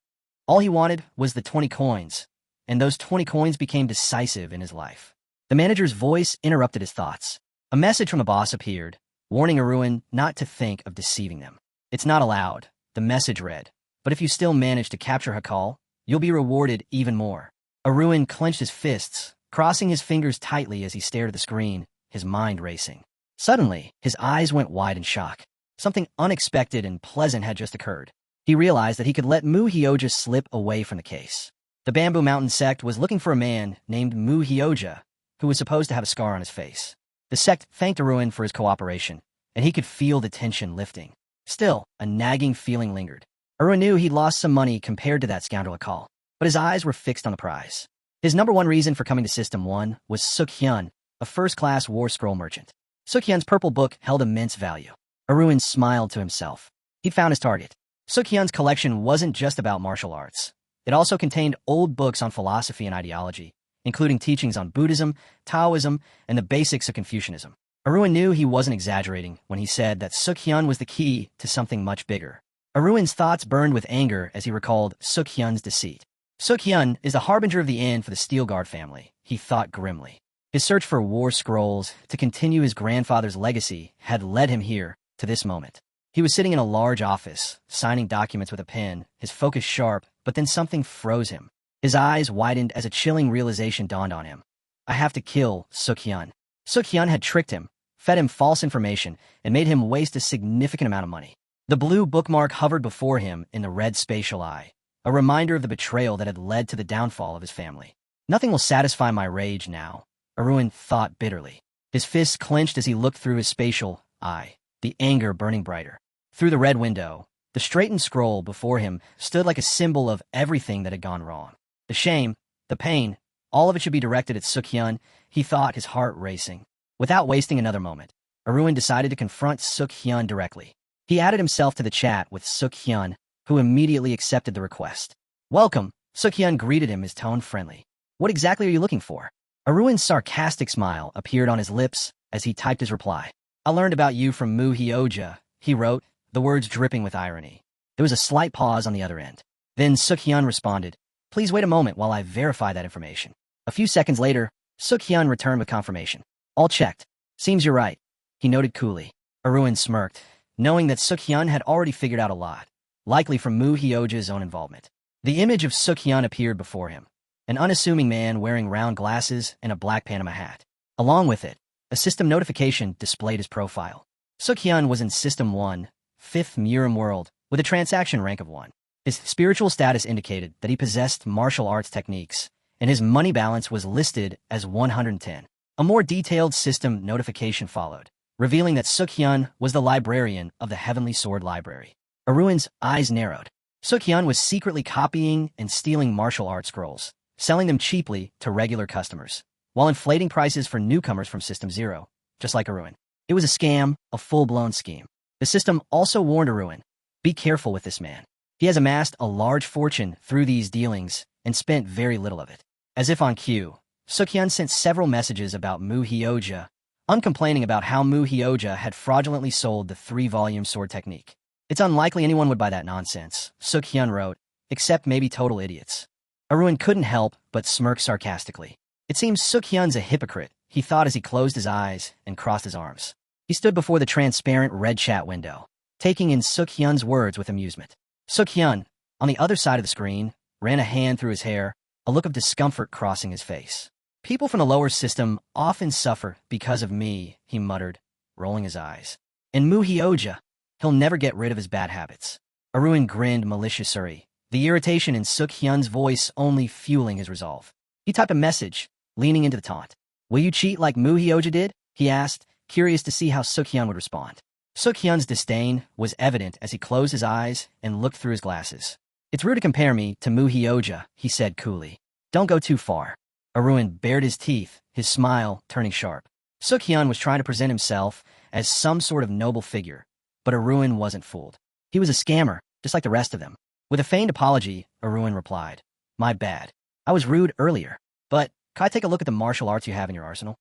Speaker 1: All he wanted was the 20 coins, and those 20 coins became decisive in his life. The manager's voice interrupted his thoughts. A message from the boss appeared, warning Arun not to think of deceiving them. "It's not allowed," the message read, "but if you still manage to capture Hakal, you'll be rewarded even more." Arun clenched his fists, crossing his fingers tightly as he stared at the screen, his mind racing. Suddenly, his eyes went wide in shock. Something unexpected and pleasant had just occurred. He realized that he could let Mu Hyoja slip away from the case. The Bamboo Mountain sect was looking for a man named Mu Hyoja, who was supposed to have a scar on his face. The sect thanked Arun for his cooperation, and he could feel the tension lifting. Still, a nagging feeling lingered. Arun knew he'd lost some money compared to that scoundrel Hakal, but his eyes were fixed on the prize. His number one reason for coming to System 1 was Suk-hyun, a first-class war scroll merchant. Suk-hyun's purple book held immense value. Arun smiled to himself. He'd found his target. Suk-hyun's collection wasn't just about martial arts. It also contained old books on philosophy and ideology, including teachings on Buddhism, Taoism, and the basics of Confucianism. Arun knew he wasn't exaggerating when he said that Suk-hyun was the key to something much bigger. Arun's thoughts burned with anger as he recalled Suk-hyun's deceit. Suk-hyun is the harbinger of the end for the Steelguard family, he thought grimly. His search for war scrolls to continue his grandfather's legacy had led him here, to this moment. He was sitting in a large office, signing documents with a pen, his focus sharp, but then something froze him. His eyes widened as a chilling realization dawned on him. I have to kill Suk-hyun. Suk-hyun had tricked him, fed him false information, and made him waste a significant amount of money. The blue bookmark hovered before him in the red spatial eye, a reminder of the betrayal that had led to the downfall of his family. Nothing will satisfy my rage now, Arun thought bitterly. His fists clenched as he looked through his spatial eye, the anger burning brighter. Through the red window, the straightened scroll before him stood like a symbol of everything that had gone wrong. The shame, the pain, all of it should be directed at Suk-hyun, he thought, his heart racing. Without wasting another moment, Arun decided to confront Suk-hyun directly. He added himself to the chat with Suk-hyun, who immediately accepted the request. "Welcome," Suk-hyun greeted him, his tone friendly. "What exactly are you looking for?" Arun's sarcastic smile appeared on his lips as he typed his reply. "I learned about you from Mu Hyoja," he wrote, the words dripping with irony. There was a slight pause on the other end. Then Suk-hyun responded, "Please wait a moment while I verify that information." A few seconds later, Suk-hyun returned with confirmation. "All checked. Seems you're right," he noted coolly. Arun smirked, knowing that Suk-hyun had already figured out a lot, likely from Mu Hyoja's own involvement. The image of Suk-hyun appeared before him, an unassuming man wearing round glasses and a black Panama hat. Along with it, a system notification displayed his profile. Suk-hyun was in System 1, 5th Murim World, with a transaction rank of 1. His spiritual status indicated that he possessed martial arts techniques, and his money balance was listed as 110. A more detailed system notification followed, revealing that Suk-hyun was the librarian of the Heavenly Sword Library. Arun's eyes narrowed. Suk-hyun was secretly copying and stealing martial arts scrolls, selling them cheaply to regular customers, while inflating prices for newcomers from System 0, just like Arun. It was a scam, a full-blown scheme. The system also warned Arun, "Be careful with this man. He has amassed a large fortune through these dealings, and spent very little of it. As if on cue, Sukhyun sent several messages about Mu Hyoja, uncomplaining about how Mu Hyoja had fraudulently sold the 3-volume sword technique. It's unlikely anyone would buy that nonsense, Sukhyun wrote, except maybe total idiots. Arun couldn't help but smirk sarcastically. It seems Sukhyun's a hypocrite, he thought as he closed his eyes and crossed his arms. He stood before the transparent red chat window, taking in Sukhyun's words with amusement. Sukhyun, on the other side of the screen, ran a hand through his hair, a look of discomfort crossing his face. People from the lower system often suffer because of me, he muttered, rolling his eyes. And Mu Hyoja, he'll never get rid of his bad habits. Arun grinned maliciously, the irritation in Sukhyun's voice only fueling his resolve. He typed a message, leaning into the taunt. Will you cheat like Mu Hyoja did? He asked, curious to see how Sukhyun would respond. Sukhyun's disdain was evident as he closed his eyes and looked through his glasses. It's rude to compare me to Mu Hyoja, he said coolly. Don't go too far. Arun bared his teeth, his smile turning sharp. Sukhyun was trying to present himself as some sort of noble figure, but Arun wasn't fooled. He was a scammer, just like the rest of them. With a feigned apology, Arun replied, My bad. I was rude earlier, but can I take a look at the martial arts you have in your arsenal?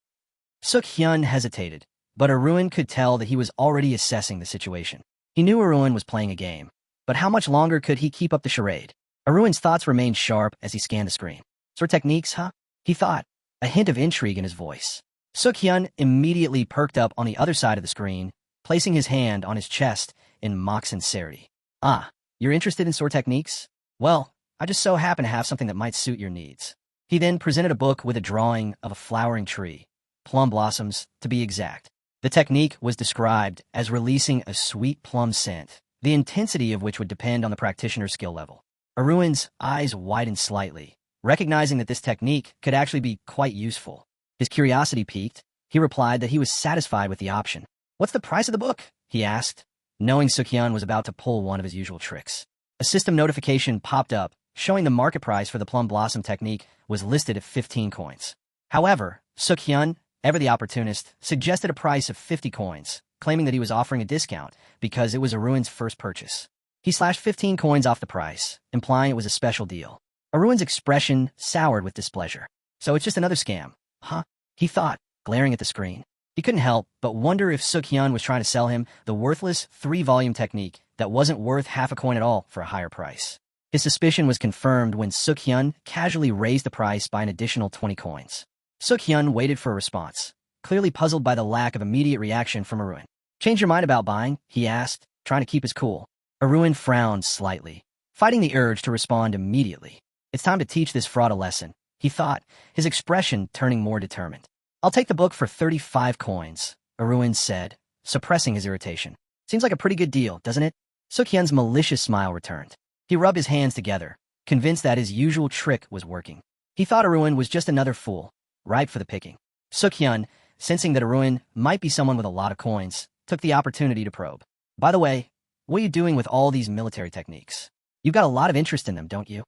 Speaker 1: Sukhyun hesitated, but Arun could tell that he was already assessing the situation. He knew Arun was playing a game, but how much longer could he keep up the charade? Arun's thoughts remained sharp as he scanned the screen. Sword techniques, huh? He thought, a hint of intrigue in his voice. Sukhyun immediately perked up on the other side of the screen, placing his hand on his chest in mock sincerity. Ah, you're interested in sword techniques? Well, I just so happen to have something that might suit your needs. He then presented a book with a drawing of a flowering tree, plum blossoms, to be exact. The technique was described as releasing a sweet plum scent, the intensity of which would depend on the practitioner's skill level. Arun's eyes widened slightly, recognizing that this technique could actually be quite useful. His curiosity piqued. He replied that he was satisfied with the option. What's the price of the book? He asked, knowing Sukhyun was about to pull one of his usual tricks. A system notification popped up, showing the market price for the plum blossom technique was listed at 15 coins. However, Sukhyun, ever the opportunist, suggested a price of 50 coins, claiming that he was offering a discount because it was Arun's first purchase. He slashed 15 coins off the price, implying it was a special deal. Arun's expression soured with displeasure. So it's just another scam, huh? He thought, glaring at the screen. He couldn't help but wonder if Sukhyun was trying to sell him the worthless 3-volume technique that wasn't worth half a coin at all for a higher price. His suspicion was confirmed when Sukhyun casually raised the price by an additional 20 coins. Sukhyun waited for a response, clearly puzzled by the lack of immediate reaction from Arun. Change your mind about buying? He asked, trying to keep his cool. Arun frowned slightly, fighting the urge to respond immediately. It's time to teach this fraud a lesson, he thought, his expression turning more determined. I'll take the book for 35 coins, Arun said, suppressing his irritation. Seems like a pretty good deal, doesn't it? Sukhyun's malicious smile returned. He rubbed his hands together, convinced that his usual trick was working. He thought Arun was just another fool, ripe for the picking. Sukhyun, sensing that Arun might be someone with a lot of coins, took the opportunity to probe. By the way, what are you doing with all these military techniques? You've got a lot of interest in them, don't you?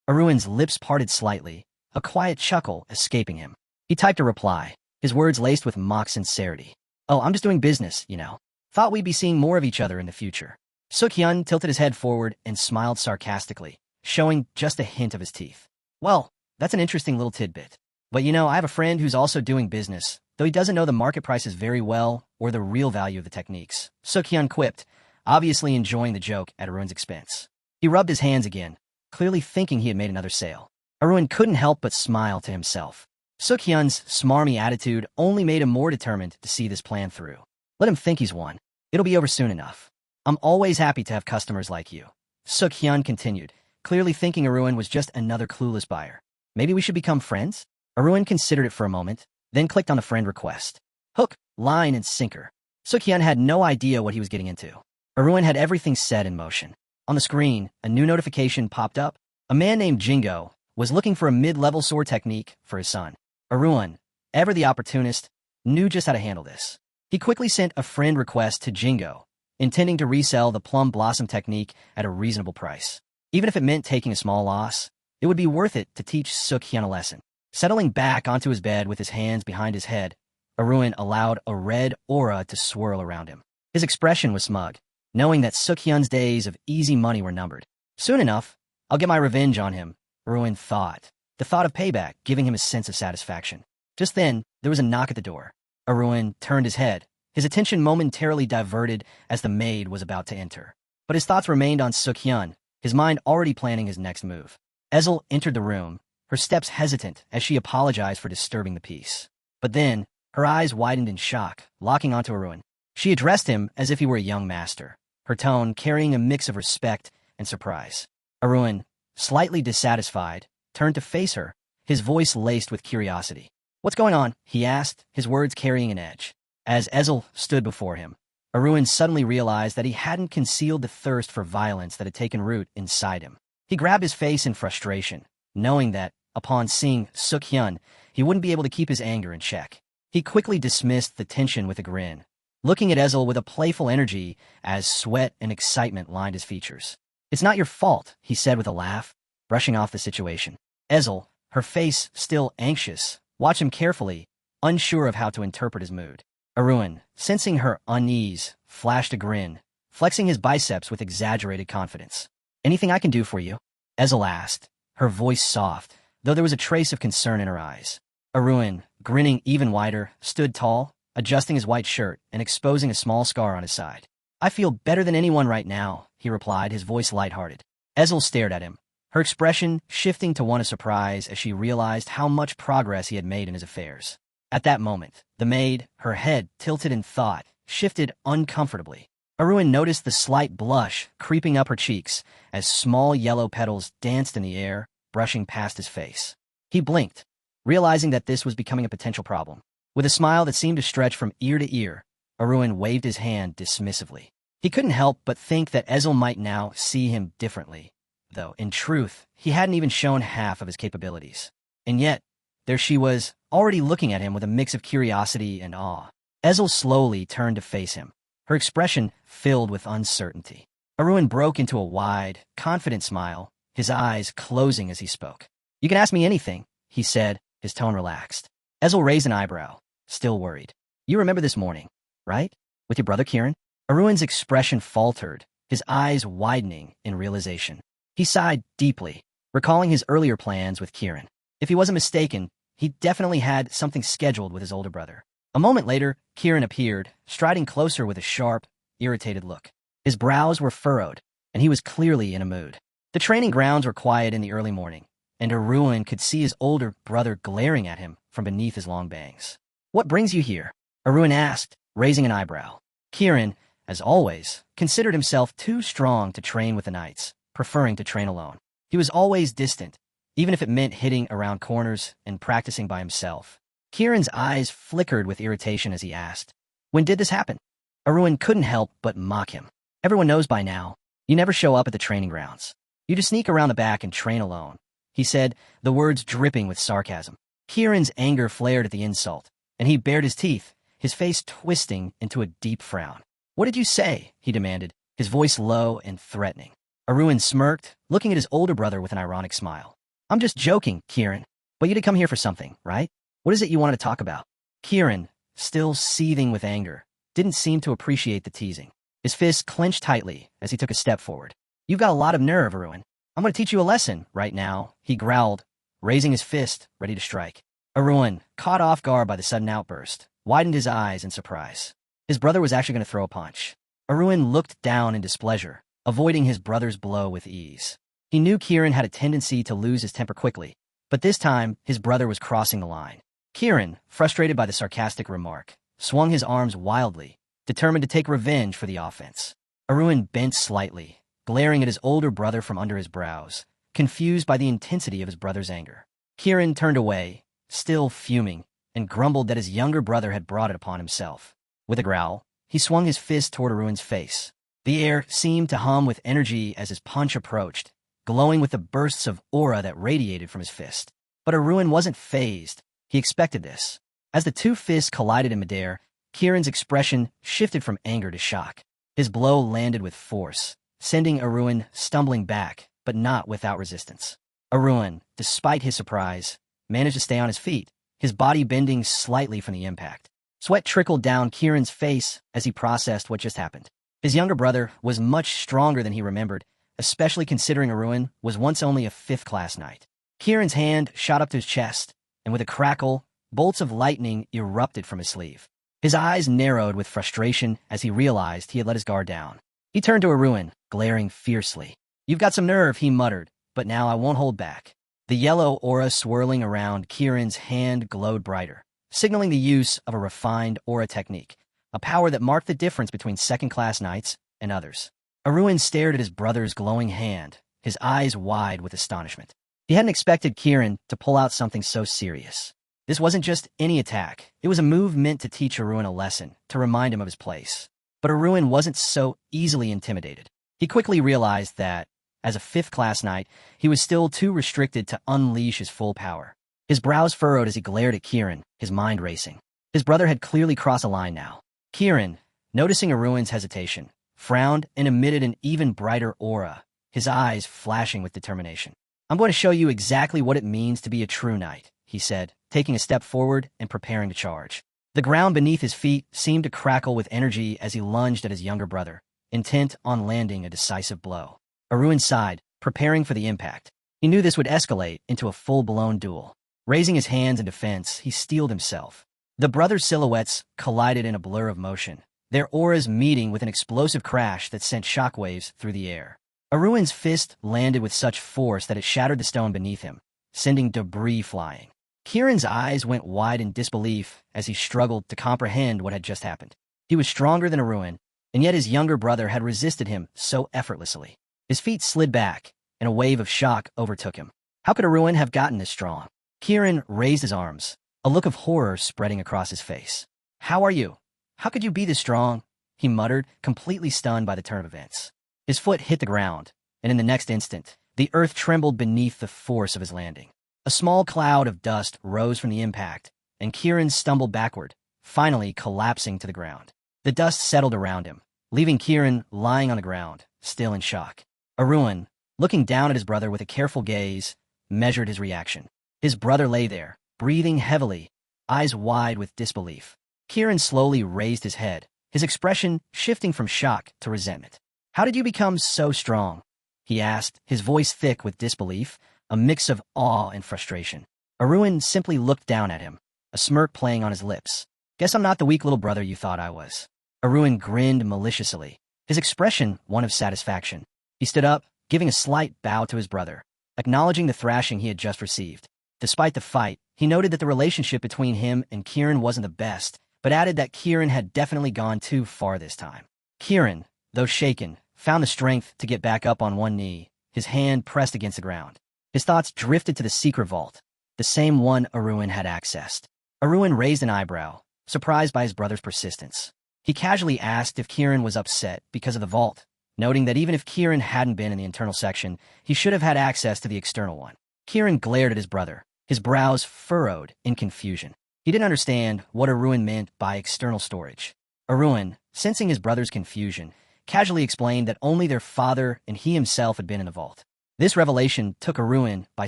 Speaker 1: Arun's lips parted slightly, a quiet chuckle escaping him. He typed a reply, his words laced with mock sincerity. Oh, I'm just doing business, you know. Thought we'd be seeing more of each other in the future. Sukhyun tilted his head forward and smiled sarcastically, showing just a hint of his teeth. Well, that's an interesting little tidbit. But you know, I have a friend who's also doing business, though he doesn't know the market prices very well or the real value of the techniques. Sukhyun quipped, obviously enjoying the joke at Arun's expense. He rubbed his hands again, clearly thinking he had made another sale. Arun couldn't help but smile to himself. Sukhyun's smarmy attitude only made him more determined to see this plan through. Let him think he's won. It'll be over soon enough. I'm always happy to have customers like you. Sukhyun continued, clearly thinking Arun was just another clueless buyer. Maybe we should become friends? Arun considered it for a moment, then clicked on the friend request. Hook, line, and sinker. Sukhyun had no idea what he was getting into. Arun had everything set in motion. On the screen, a new notification popped up. A man named Jingo was looking for a mid-level sword technique for his son. Arun, ever the opportunist, knew just how to handle this. He quickly sent a friend request to Jingo, intending to resell the plum blossom technique at a reasonable price. Even if it meant taking a small loss, it would be worth it to teach Sukhyun a lesson. Settling back onto his bed with his hands behind his head, Arun allowed a red aura to swirl around him. His expression was smug, knowing that Sukhyun's days of easy money were numbered. Soon enough, I'll get my revenge on him, Ruin thought. The thought of payback giving him a sense of satisfaction. Just then, there was a knock at the door. Ruin turned his head, his attention momentarily diverted as the maid was about to enter. But his thoughts remained on Suk-hyun, his mind already planning his next move. Ezel entered the room, her steps hesitant as she apologized for disturbing the peace. But then, her eyes widened in shock, locking onto Ruin. She addressed him as if he were a young master, her tone carrying a mix of respect and surprise. Ruin, slightly dissatisfied, turned to face her, his voice laced with curiosity. "What's going on?" he asked, his words carrying an edge. As Ezel stood before him, Ruin suddenly realized that he hadn't concealed the thirst for violence that had taken root inside him. He grabbed his face in frustration, knowing that, upon seeing Suk-hyun, he wouldn't be able to keep his anger in check. He quickly dismissed the tension with a grin, looking at Ezel with a playful energy as sweat and excitement lined his features. "It's not your fault," he said with a laugh, brushing off the situation. Ezel, her face still anxious, watched him carefully, unsure of how to interpret his mood. Ruin, sensing her unease, flashed a grin, flexing his biceps with exaggerated confidence. "Anything I can do for you?" Ezel asked, her voice soft, though there was a trace of concern in her eyes. Ruin, grinning even wider, stood tall, adjusting his white shirt and exposing a small scar on his side. "I feel better than anyone right now," he replied, his voice lighthearted. Ezel stared at him, her expression shifting to one of surprise as she realized how much progress he had made in his affairs. At that moment, the maid, her head tilted in thought, shifted uncomfortably. Ruin noticed the slight blush creeping up her cheeks as small yellow petals danced in the air, brushing past his face. He blinked, realizing that this was becoming a potential problem. With a smile that seemed to stretch from ear to ear, Ruin waved his hand dismissively. He couldn't help but think that Ezel might now see him differently, though, in truth, he hadn't even shown half of his capabilities. And yet, there she was, already looking at him with a mix of curiosity and awe. Ezel slowly turned to face him, her expression filled with uncertainty. Ruin broke into a wide, confident smile, his eyes closing as he spoke. "You can ask me anything," he said, his tone relaxed. Ezel raised an eyebrow, still worried. "You remember this morning, right? With your brother Kieran?" Ruin's expression faltered, his eyes widening in realization. He sighed deeply, recalling his earlier plans with Kieran. If he wasn't mistaken, he definitely had something scheduled with his older brother. A moment later, Kieran appeared, striding closer with a sharp, irritated look. His brows were furrowed, and he was clearly in a mood. The training grounds were quiet in the early morning, and Ruin could see his older brother glaring at him from beneath his long bangs. "What brings you here?" Ruin asked, raising an eyebrow. Kieran, as always, considered himself too strong to train with the knights, preferring to train alone. He was always distant, even if it meant hitting around corners and practicing by himself. Kieran's eyes flickered with irritation as he asked, "When did this happen?" Ruin couldn't help but mock him. "Everyone knows by now. You never show up at the training grounds. You just sneak around the back and train alone," he said, the words dripping with sarcasm. Kieran's anger flared at the insult, and he bared his teeth, his face twisting into a deep frown. "What did you say?" he demanded, his voice low and threatening. Ruin smirked, looking at his older brother with an ironic smile. "I'm just joking, Kieran. But you did come here for something, right? What is it you wanted to talk about?" Kieran, still seething with anger, didn't seem to appreciate the teasing. His fists clenched tightly as he took a step forward. "You've got a lot of nerve, Ruin. I'm going to teach you a lesson right now," he growled, raising his fist, ready to strike. Ruin, caught off guard by the sudden outburst, widened his eyes in surprise. His brother was actually going to throw a punch. Ruin looked down in displeasure, avoiding his brother's blow with ease. He knew Kieran had a tendency to lose his temper quickly, but this time his brother was crossing the line. Kieran, frustrated by the sarcastic remark, swung his arms wildly, determined to take revenge for the offense. Ruin bent slightly, glaring at his older brother from under his brows, confused by the intensity of his brother's anger. Kieran turned away, still fuming, and grumbled that his younger brother had brought it upon himself. With a growl, he swung his fist toward Ruin's face. The air seemed to hum with energy as his punch approached, glowing with the bursts of aura that radiated from his fist. But Ruin wasn't fazed. He expected this. As the two fists collided in midair, Kieran's expression shifted from anger to shock. His blow landed with force, sending Ruin stumbling back, but not without resistance. Ruin, despite his surprise, managed to stay on his feet, his body bending slightly from the impact. Sweat trickled down Kieran's face as he processed what just happened. His younger brother was much stronger than he remembered, especially considering Ruin was once only a fifth-class knight. Kieran's hand shot up to his chest, and with a crackle, bolts of lightning erupted from his sleeve. His eyes narrowed with frustration as he realized he had let his guard down. He turned to Arun, glaring fiercely. "You've got some nerve," he muttered, "but now I won't hold back." The yellow aura swirling around Kieran's hand glowed brighter, signaling the use of a refined aura technique, a power that marked the difference between second-class knights and others. Arun stared at his brother's glowing hand, his eyes wide with astonishment. He hadn't expected Kieran to pull out something so serious. This wasn't just any attack. It was a move meant to teach Arun a lesson, to remind him of his place. But Arun wasn't so easily intimidated. He quickly realized that, as a fifth-class knight, he was still too restricted to unleash his full power. His brows furrowed as he glared at Kieran, his mind racing. His brother had clearly crossed a line now. Kieran, noticing Arun's hesitation, frowned and emitted an even brighter aura, his eyes flashing with determination. "I'm going to show you exactly what it means to be a true knight," he said, taking a step forward and preparing to charge. The ground beneath his feet seemed to crackle with energy as he lunged at his younger brother, intent on landing a decisive blow. Arun sighed, preparing for the impact. He knew this would escalate into a full-blown duel. Raising his hands in defense, he steeled himself. The brothers' silhouettes collided in a blur of motion, their auras meeting with an explosive crash that sent shockwaves through the air. Arun's fist landed with such force that it shattered the stone beneath him, sending debris flying. Kieran's eyes went wide in disbelief as he struggled to comprehend what had just happened. He was stronger than Arun, and yet his younger brother had resisted him so effortlessly. His feet slid back, and a wave of shock overtook him. How could Arun have gotten this strong? Kieran raised his arms, a look of horror spreading across his face. "How are you? How could you be this strong?" he muttered, completely stunned by the turn of events. His foot hit the ground, and in the next instant, the earth trembled beneath the force of his landing. A small cloud of dust rose from the impact, and Kieran stumbled backward, finally collapsing to the ground. The dust settled around him, leaving Kieran lying on the ground, still in shock. Arun, looking down at his brother with a careful gaze, measured his reaction. His brother lay there, breathing heavily, eyes wide with disbelief. Kieran slowly raised his head, his expression shifting from shock to resentment. "How did you become so strong?" he asked, his voice thick with disbelief, a mix of awe and frustration. Arun simply looked down at him, a smirk playing on his lips. "Guess I'm not the weak little brother you thought I was." Arun grinned maliciously, his expression one of satisfaction. He stood up, giving a slight bow to his brother, acknowledging the thrashing he had just received. Despite the fight, he noted that the relationship between him and Kieran wasn't the best, but added that Kieran had definitely gone too far this time. Kieran, though shaken, found the strength to get back up on one knee, his hand pressed against the ground. His thoughts drifted to the secret vault, the same one Arun had accessed. Arun raised an eyebrow, surprised by his brother's persistence. He casually asked if Kieran was upset because of the vault, noting that even if Kieran hadn't been in the internal section, he should have had access to the external one. Kieran glared at his brother, his brows furrowed in confusion. He didn't understand what Arun meant by external storage. Arun, sensing his brother's confusion, casually explained that only their father and he himself had been in the vault. This revelation took Arun by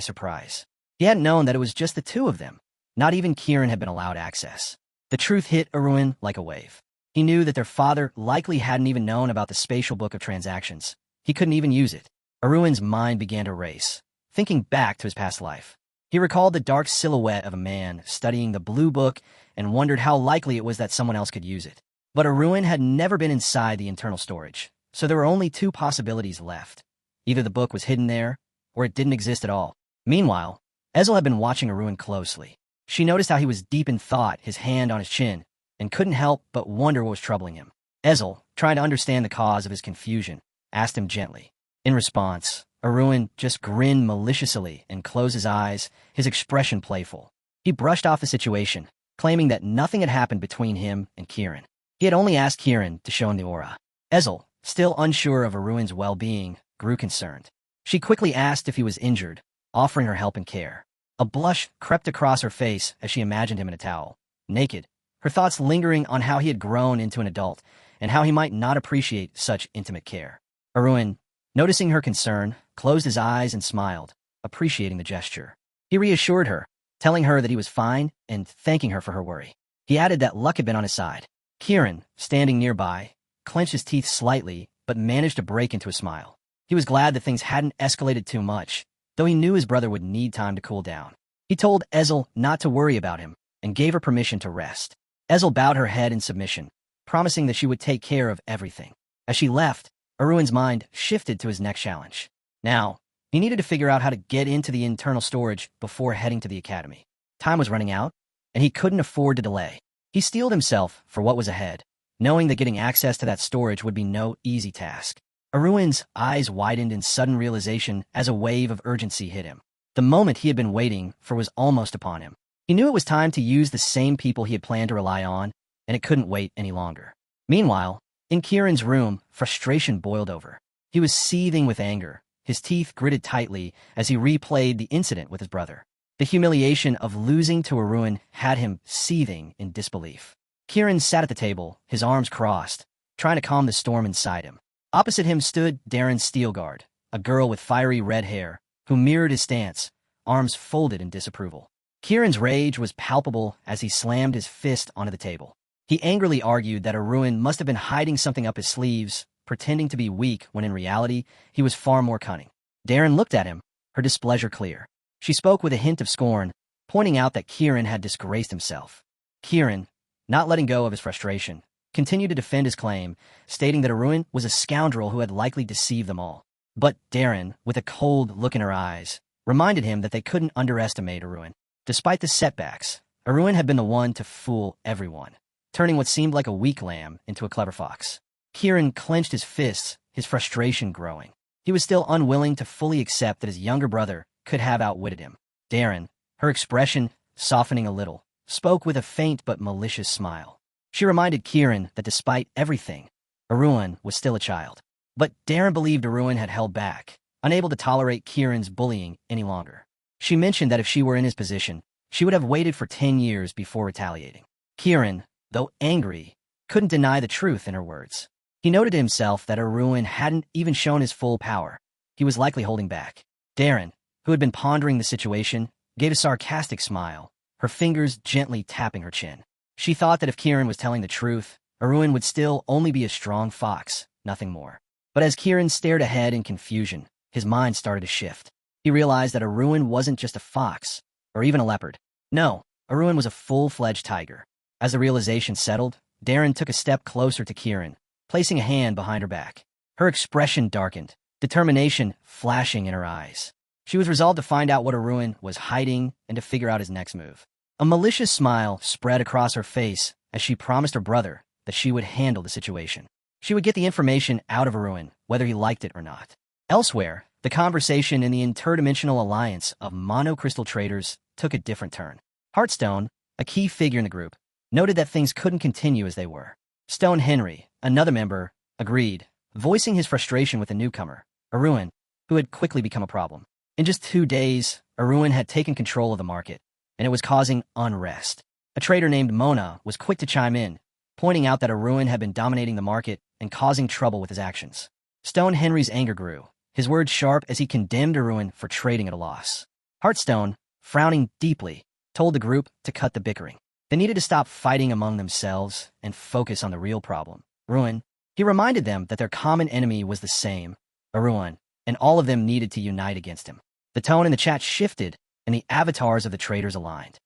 Speaker 1: surprise. He hadn't known that it was just the two of them. Not even Kieran had been allowed access. The truth hit Arun like a wave. He knew that their father likely hadn't even known about the spatial book of transactions. He couldn't even use it. Arun's mind began to race, thinking back to his past life. He recalled the dark silhouette of a man studying the blue book and wondered how likely it was that someone else could use it. But Arun had never been inside the internal storage, so there were only two possibilities left. Either the book was hidden there, or it didn't exist at all. Meanwhile, Ezel had been watching Arun closely. She noticed how he was deep in thought, his hand on his chin, and couldn't help but wonder what was troubling him. Ezel, trying to understand the cause of his confusion, asked him gently. In response, Arun just grinned maliciously and closed his eyes, his expression playful. He brushed off the situation, claiming that nothing had happened between him and Kieran. He had only asked Kieran to show him the aura. Ezel, still unsure of Arun's well-being, grew concerned. She quickly asked if he was injured, offering her help and care. A blush crept across her face as she imagined him in a towel, naked, her thoughts lingering on how he had grown into an adult and how he might not appreciate such intimate care. Arun, noticing her concern, closed his eyes and smiled, appreciating the gesture. He reassured her, telling her that he was fine and thanking her for her worry. He added that luck had been on his side. Kieran, standing nearby, clenched his teeth slightly but managed to break into a smile. He was glad that things hadn't escalated too much, though he knew his brother would need time to cool down. He told Ezel not to worry about him and gave her permission to rest. Ezel bowed her head in submission, promising that she would take care of everything. As she left, Aruin's mind shifted to his next challenge. Now, he needed to figure out how to get into the internal storage before heading to the academy. Time was running out, and he couldn't afford to delay. He steeled himself for what was ahead, knowing that getting access to that storage would be no easy task. Aruin's eyes widened in sudden realization as a wave of urgency hit him. The moment he had been waiting for was almost upon him. He knew it was time to use the same people he had planned to rely on, and it couldn't wait any longer. Meanwhile, in Kieran's room, frustration boiled over. He was seething with anger, his teeth gritted tightly as he replayed the incident with his brother. The humiliation of losing to Aruin had him seething in disbelief. Kieran sat at the table, his arms crossed, trying to calm the storm inside him. Opposite him stood Darren Steelguard, a girl with fiery red hair, who mirrored his stance, arms folded in disapproval. Kieran's rage was palpable as he slammed his fist onto the table. He angrily argued that Aruin must have been hiding something up his sleeves, pretending to be weak when in reality he was far more cunning. Darren looked at him, her displeasure clear. She spoke with a hint of scorn, pointing out that Kieran had disgraced himself. Kieran, not letting go of his frustration, continued to defend his claim, stating that Aruin was a scoundrel who had likely deceived them all. But Darren, with a cold look in her eyes, reminded him that they couldn't underestimate Aruin. Despite the setbacks, Aruin had been the one to fool everyone, turning what seemed like a weak lamb into a clever fox. Kieran clenched his fists, his frustration growing. He was still unwilling to fully accept that his younger brother could have outwitted him. Darren, her expression softening a little, spoke with a faint but malicious smile. She reminded Kieran that despite everything, Aruin was still a child. But Darren believed Aruin had held back, unable to tolerate Kieran's bullying any longer. She mentioned that if she were in his position, she would have waited for 10 years before retaliating. Kieran, though angry, couldn't deny the truth in her words. He noted to himself that Aruin hadn't even shown his full power. He was likely holding back. Darren, who had been pondering the situation, gave a sarcastic smile, her fingers gently tapping her chin. She thought that if Kieran was telling the truth, Aruin would still only be a strong fox, nothing more. But as Kieran stared ahead in confusion, his mind started to shift. He realized that Aruin wasn't just a fox, or even a leopard. No, Aruin was a full-fledged tiger. As the realization settled, Darren took a step closer to Kieran, placing a hand behind her back. Her expression darkened, determination flashing in her eyes. She was resolved to find out what Aruin was hiding and to figure out his next move. A malicious smile spread across her face as she promised her brother that she would handle the situation. She would get the information out of Aruin, whether he liked it or not. Elsewhere, the conversation in the interdimensional alliance of monocrystal traders took a different turn. Heartstone, a key figure in the group, noted that things couldn't continue as they were. Stone Henry, another member, agreed, voicing his frustration with the newcomer, Aruin, who had quickly become a problem. In just 2 days, Aruin had taken control of the market, and it was causing unrest. A trader named Mona was quick to chime in, pointing out that Aruin had been dominating the market and causing trouble with his actions. Stone Henry's anger grew, his words sharp as he condemned Aruin for trading at a loss. Heartstone, frowning deeply, told the group to cut the bickering. They needed to stop fighting among themselves and focus on the real problem, Aruin. He reminded them that their common enemy was the same, Aruin, and all of them needed to unite against him. The tone in the chat shifted, and the avatars of the traders aligned.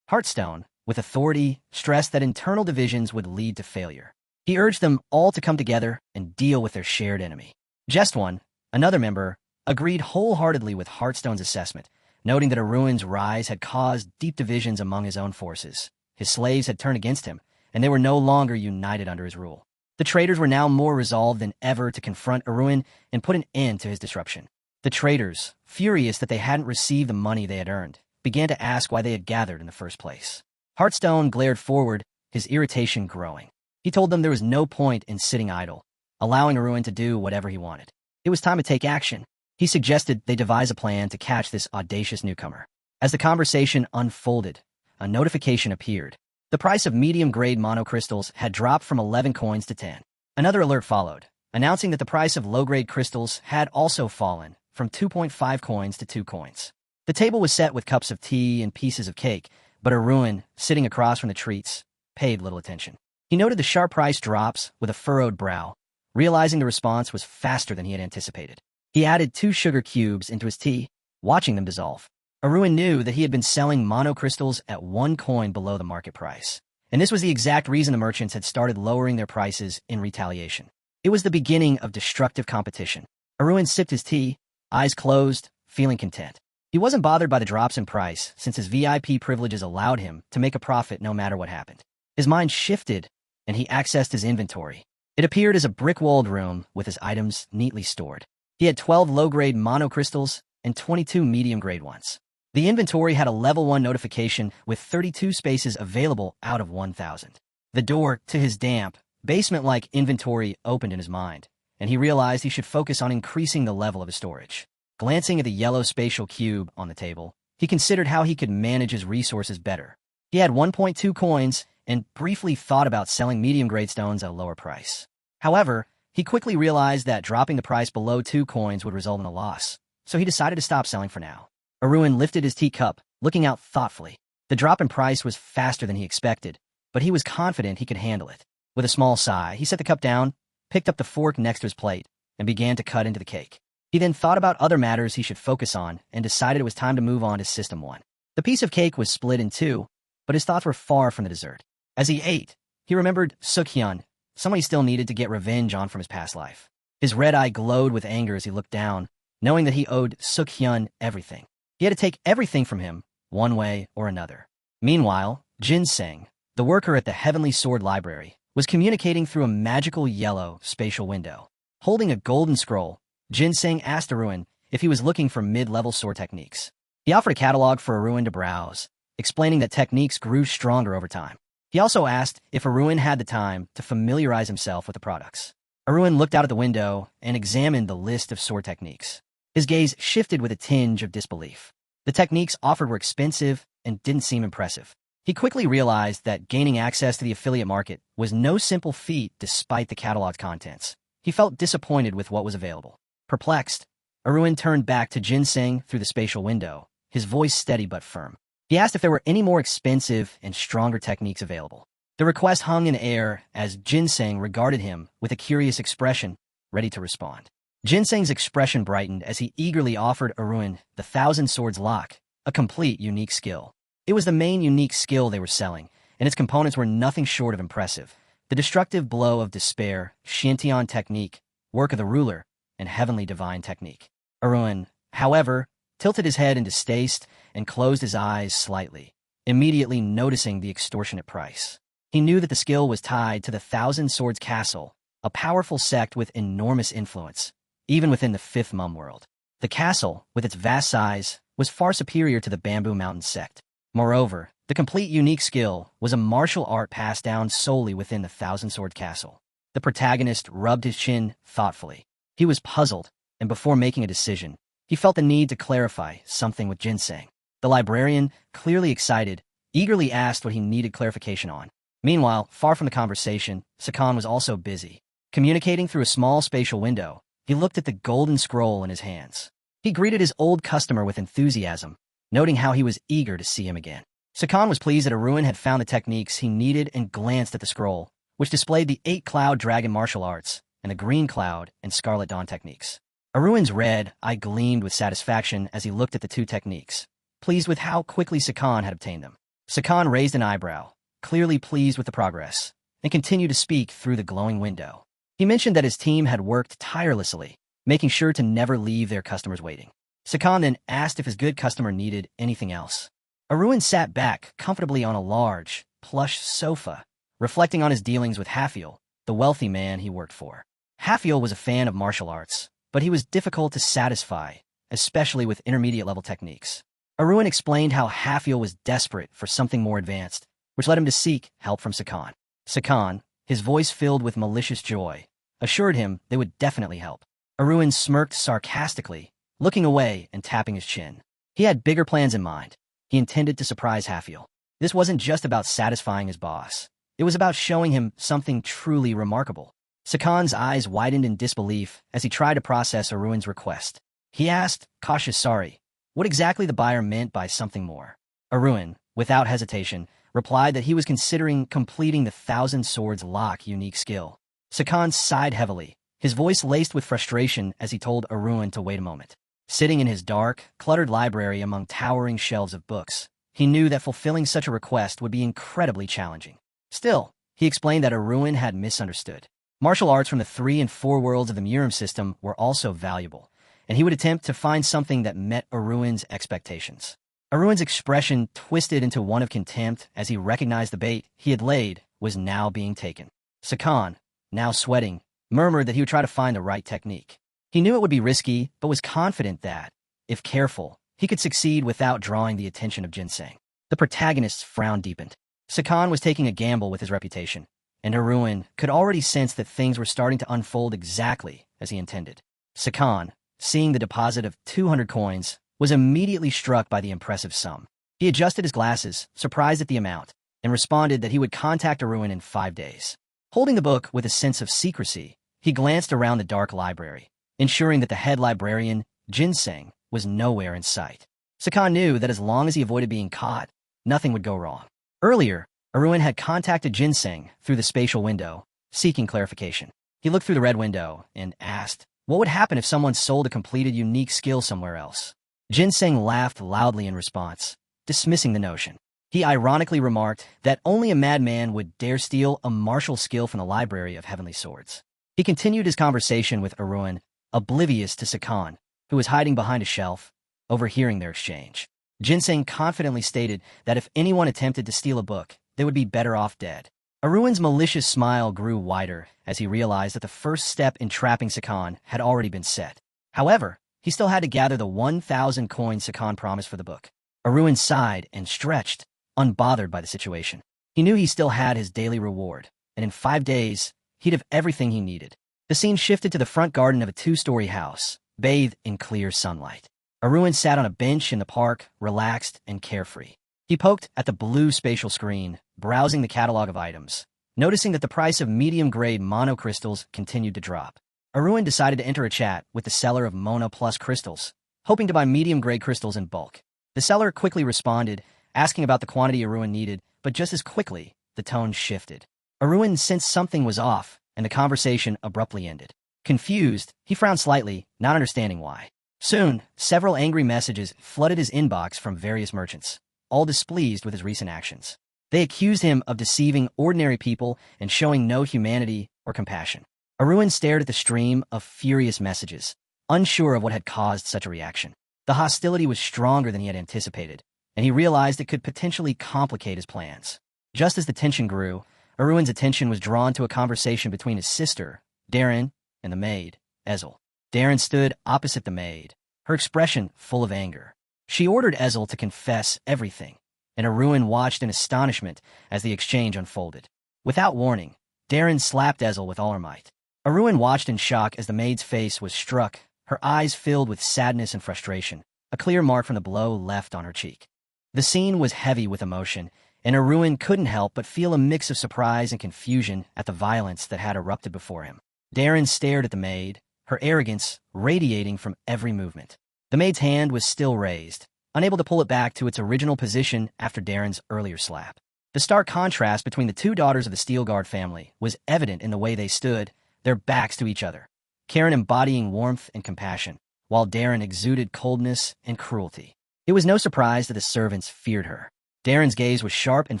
Speaker 1: Heartstone, with authority, stressed that internal divisions would lead to failure. He urged them all to come together and deal with their shared enemy. Just One, another member, agreed wholeheartedly with Heartstone's assessment, noting that Aruin's rise had caused deep divisions among his own forces. His slaves had turned against him, and they were no longer united under his rule. The traders were now more resolved than ever to confront Aruin and put an end to his disruption. The traders, furious that they hadn't received the money they had earned, began to ask why they had gathered in the first place. Heartstone glared forward, his irritation growing. He told them there was no point in sitting idle, allowing Aruin to do whatever he wanted. It was time to take action. He suggested they devise a plan to catch this audacious newcomer. As the conversation unfolded, a notification appeared. The price of medium-grade monocrystals had dropped from 11 coins to 10. Another alert followed, announcing that the price of low-grade crystals had also fallen from 2.5 coins to 2 coins. The table was set with cups of tea and pieces of cake, but Aruin, sitting across from the treats, paid little attention. He noted the sharp price drops with a furrowed brow, realizing the response was faster than he had anticipated. He added 2 sugar cubes into his tea, watching them dissolve. Arun knew that he had been selling monocrystals at 1 coin below the market price. And this was the exact reason the merchants had started lowering their prices in retaliation. It was the beginning of destructive competition. Arun sipped his tea, eyes closed, feeling content. He wasn't bothered by the drops in price, since his VIP privileges allowed him to make a profit no matter what happened. His mind shifted, and he accessed his inventory. It appeared as a brick-walled room with his items neatly stored. He had 12 low-grade monocrystals and 22 medium-grade ones. The inventory had a level 1 notification with 32 spaces available out of 1,000. The door to his damp, basement-like inventory opened in his mind, and he realized he should focus on increasing the level of his storage. Glancing at the yellow spatial cube on the table, he considered how he could manage his resources better. He had 1.2 coins and briefly thought about selling medium-grade stones at a lower price. However, he quickly realized that dropping the price below 2 coins would result in a loss, so he decided to stop selling for now. Arun lifted his teacup, looking out thoughtfully. The drop in price was faster than he expected, but he was confident he could handle it. With a small sigh, he set the cup down, picked up the fork next to his plate, and began to cut into the cake. He then thought about other matters he should focus on and decided it was time to move on to System 1. The piece of cake was split in two, but his thoughts were far from the dessert. As he ate, he remembered Suk-hyun, someone he still needed to get revenge on from his past life. His red eye glowed with anger as he looked down, knowing that he owed Suk-hyun everything. He had to take everything from him, one way or another. Meanwhile, Jin-seng, the worker at the Heavenly Sword Library, was communicating through a magical yellow spatial window. Holding a golden scroll, Jin-seng asked Arun if he was looking for mid-level sword techniques. He offered a catalog for Arun to browse, explaining that techniques grew stronger over time. He also asked if Arun had the time to familiarize himself with the products. Arun looked out at the window and examined the list of sword techniques. His gaze shifted with a tinge of disbelief. The techniques offered were expensive and didn't seem impressive. He quickly realized that gaining access to the affiliate market was no simple feat despite the catalog's contents. He felt disappointed with what was available. Perplexed, Arun turned back to Jin-seng through the spatial window, his voice steady but firm. He asked if there were any more expensive and stronger techniques available. The request hung in air as Jin-seng regarded him with a curious expression, ready to respond. Jin-seng's expression brightened as he eagerly offered Arun the Thousand Swords Lock, a complete unique skill. It was the main unique skill they were selling, and its components were nothing short of impressive. The destructive blow of despair, Shintian technique, work of the ruler, and heavenly divine technique. Arun, however, tilted his head in distaste and closed his eyes slightly, immediately noticing the extortionate price. He knew that the skill was tied to the Thousand Swords Castle, a powerful sect with enormous influence, even within the Fifth Mum world. The castle, with its vast size, was far superior to the Bamboo Mountain sect. Moreover, the complete unique skill was a martial art passed down solely within the Thousand Sword Castle. The protagonist rubbed his chin thoughtfully. He was puzzled, and before making a decision, he felt the need to clarify something with Jin-seng. The librarian, clearly excited, eagerly asked what he needed clarification on. Meanwhile, far from the conversation, Sakan was also busy. Communicating through a small spatial window, he looked at the golden scroll in his hands. He greeted his old customer with enthusiasm, noting how he was eager to see him again. Sakan was pleased that Arun had found the techniques he needed and glanced at the scroll, which displayed the 8-Cloud Dragon martial arts and the Green Cloud and Scarlet Dawn techniques. Arun's red eye gleamed with satisfaction as he looked at the two techniques, pleased with how quickly Sakan had obtained them. Sakan raised an eyebrow, clearly pleased with the progress, and continued to speak through the glowing window. He mentioned that his team had worked tirelessly, making sure to never leave their customers waiting. Sakan then asked if his good customer needed anything else. Arun sat back comfortably on a large, plush sofa, reflecting on his dealings with Hafiel, the wealthy man he worked for. Hafiel was a fan of martial arts, but he was difficult to satisfy, especially with intermediate-level techniques. Arun explained how Hafiel was desperate for something more advanced, which led him to seek help from Sakan. Sakan, his voice filled with malicious joy, assured him they would definitely help. Arun smirked sarcastically, looking away and tapping his chin. He had bigger plans in mind. He intended to surprise Hafiel. This wasn't just about satisfying his boss. It was about showing him something truly remarkable. Sakan's eyes widened in disbelief as he tried to process Arun's request. He asked, cautious sorry, what exactly the buyer meant by something more. Arun, without hesitation, replied that he was considering completing the Thousand Swords Lock unique skill. Sakan sighed heavily, his voice laced with frustration as he told Arun to wait a moment. Sitting in his dark, cluttered library among towering shelves of books, he knew that fulfilling such a request would be incredibly challenging. Still, he explained that Arun had misunderstood. Martial arts from the 3 and 4 worlds of the Murim system were also valuable, and he would attempt to find something that met Arun's expectations. Arun's expression twisted into one of contempt as he recognized the bait he had laid was now being taken. Sakan, now sweating, murmured that he would try to find the right technique. He knew it would be risky, but was confident that, if careful, he could succeed without drawing the attention of Ginseng. The protagonist's frown deepened. Sakan was taking a gamble with his reputation, and Arun could already sense that things were starting to unfold exactly as he intended. Sakan, seeing the deposit of 200 coins, was immediately struck by the impressive sum. He adjusted his glasses, surprised at the amount, and responded that he would contact Arun in 5 days. Holding the book with a sense of secrecy, he glanced around the dark library, ensuring that the head librarian, Ginseng, was nowhere in sight. Sakan knew that as long as he avoided being caught, nothing would go wrong. Earlier, Arun had contacted Ginseng through the spatial window, seeking clarification. He looked through the red window and asked, what would happen if someone sold a completed unique skill somewhere else? Ginseng laughed loudly in response, dismissing the notion. He ironically remarked that only a madman would dare steal a martial skill from the library of heavenly swords. He continued his conversation with Arun, oblivious to Sakan, who was hiding behind a shelf, overhearing their exchange. Ginseng confidently stated that if anyone attempted to steal a book, they would be better off dead. Arun's malicious smile grew wider as he realized that the first step in trapping Sakan had already been set. However, he still had to gather the 1,000 coins Sakan promised for the book. Arun sighed and stretched, unbothered by the situation. He knew he still had his daily reward, and in 5 days, he'd have everything he needed. The scene shifted to the front garden of a 2-story house, bathed in clear sunlight. Arun sat on a bench in the park, relaxed and carefree. He poked at the blue spatial screen, browsing the catalog of items, noticing that the price of medium-grade mono crystals continued to drop. Arun decided to enter a chat with the seller of Mono Plus crystals, hoping to buy medium-grade crystals in bulk. The seller quickly responded, asking about the quantity Arun needed, but just as quickly, the tone shifted. Arun sensed something was off, and the conversation abruptly ended. Confused, he frowned slightly, not understanding why. Soon, several angry messages flooded his inbox from various merchants, all displeased with his recent actions. They accused him of deceiving ordinary people and showing no humanity or compassion. Arun stared at the stream of furious messages, unsure of what had caused such a reaction. The hostility was stronger than he had anticipated, and he realized it could potentially complicate his plans. Just as the tension grew, Arun's attention was drawn to a conversation between his sister, Darren, and the maid, Ezel. Darren stood opposite the maid, her expression full of anger. She ordered Ezel to confess everything, and Arun watched in astonishment as the exchange unfolded. Without warning, Darren slapped Ezel with all her might. Arun watched in shock as the maid's face was struck, her eyes filled with sadness and frustration, a clear mark from the blow left on her cheek. The scene was heavy with emotion, and Arun couldn't help but feel a mix of surprise and confusion at the violence that had erupted before him. Darren stared at the maid, her arrogance radiating from every movement. The maid's hand was still raised, unable to pull it back to its original position after Darren's earlier slap. The stark contrast between the 2 daughters of the Steel Guard family was evident in the way they stood, their backs to each other, Karen embodying warmth and compassion, while Darren exuded coldness and cruelty. It was no surprise that the servants feared her. Darren's gaze was sharp and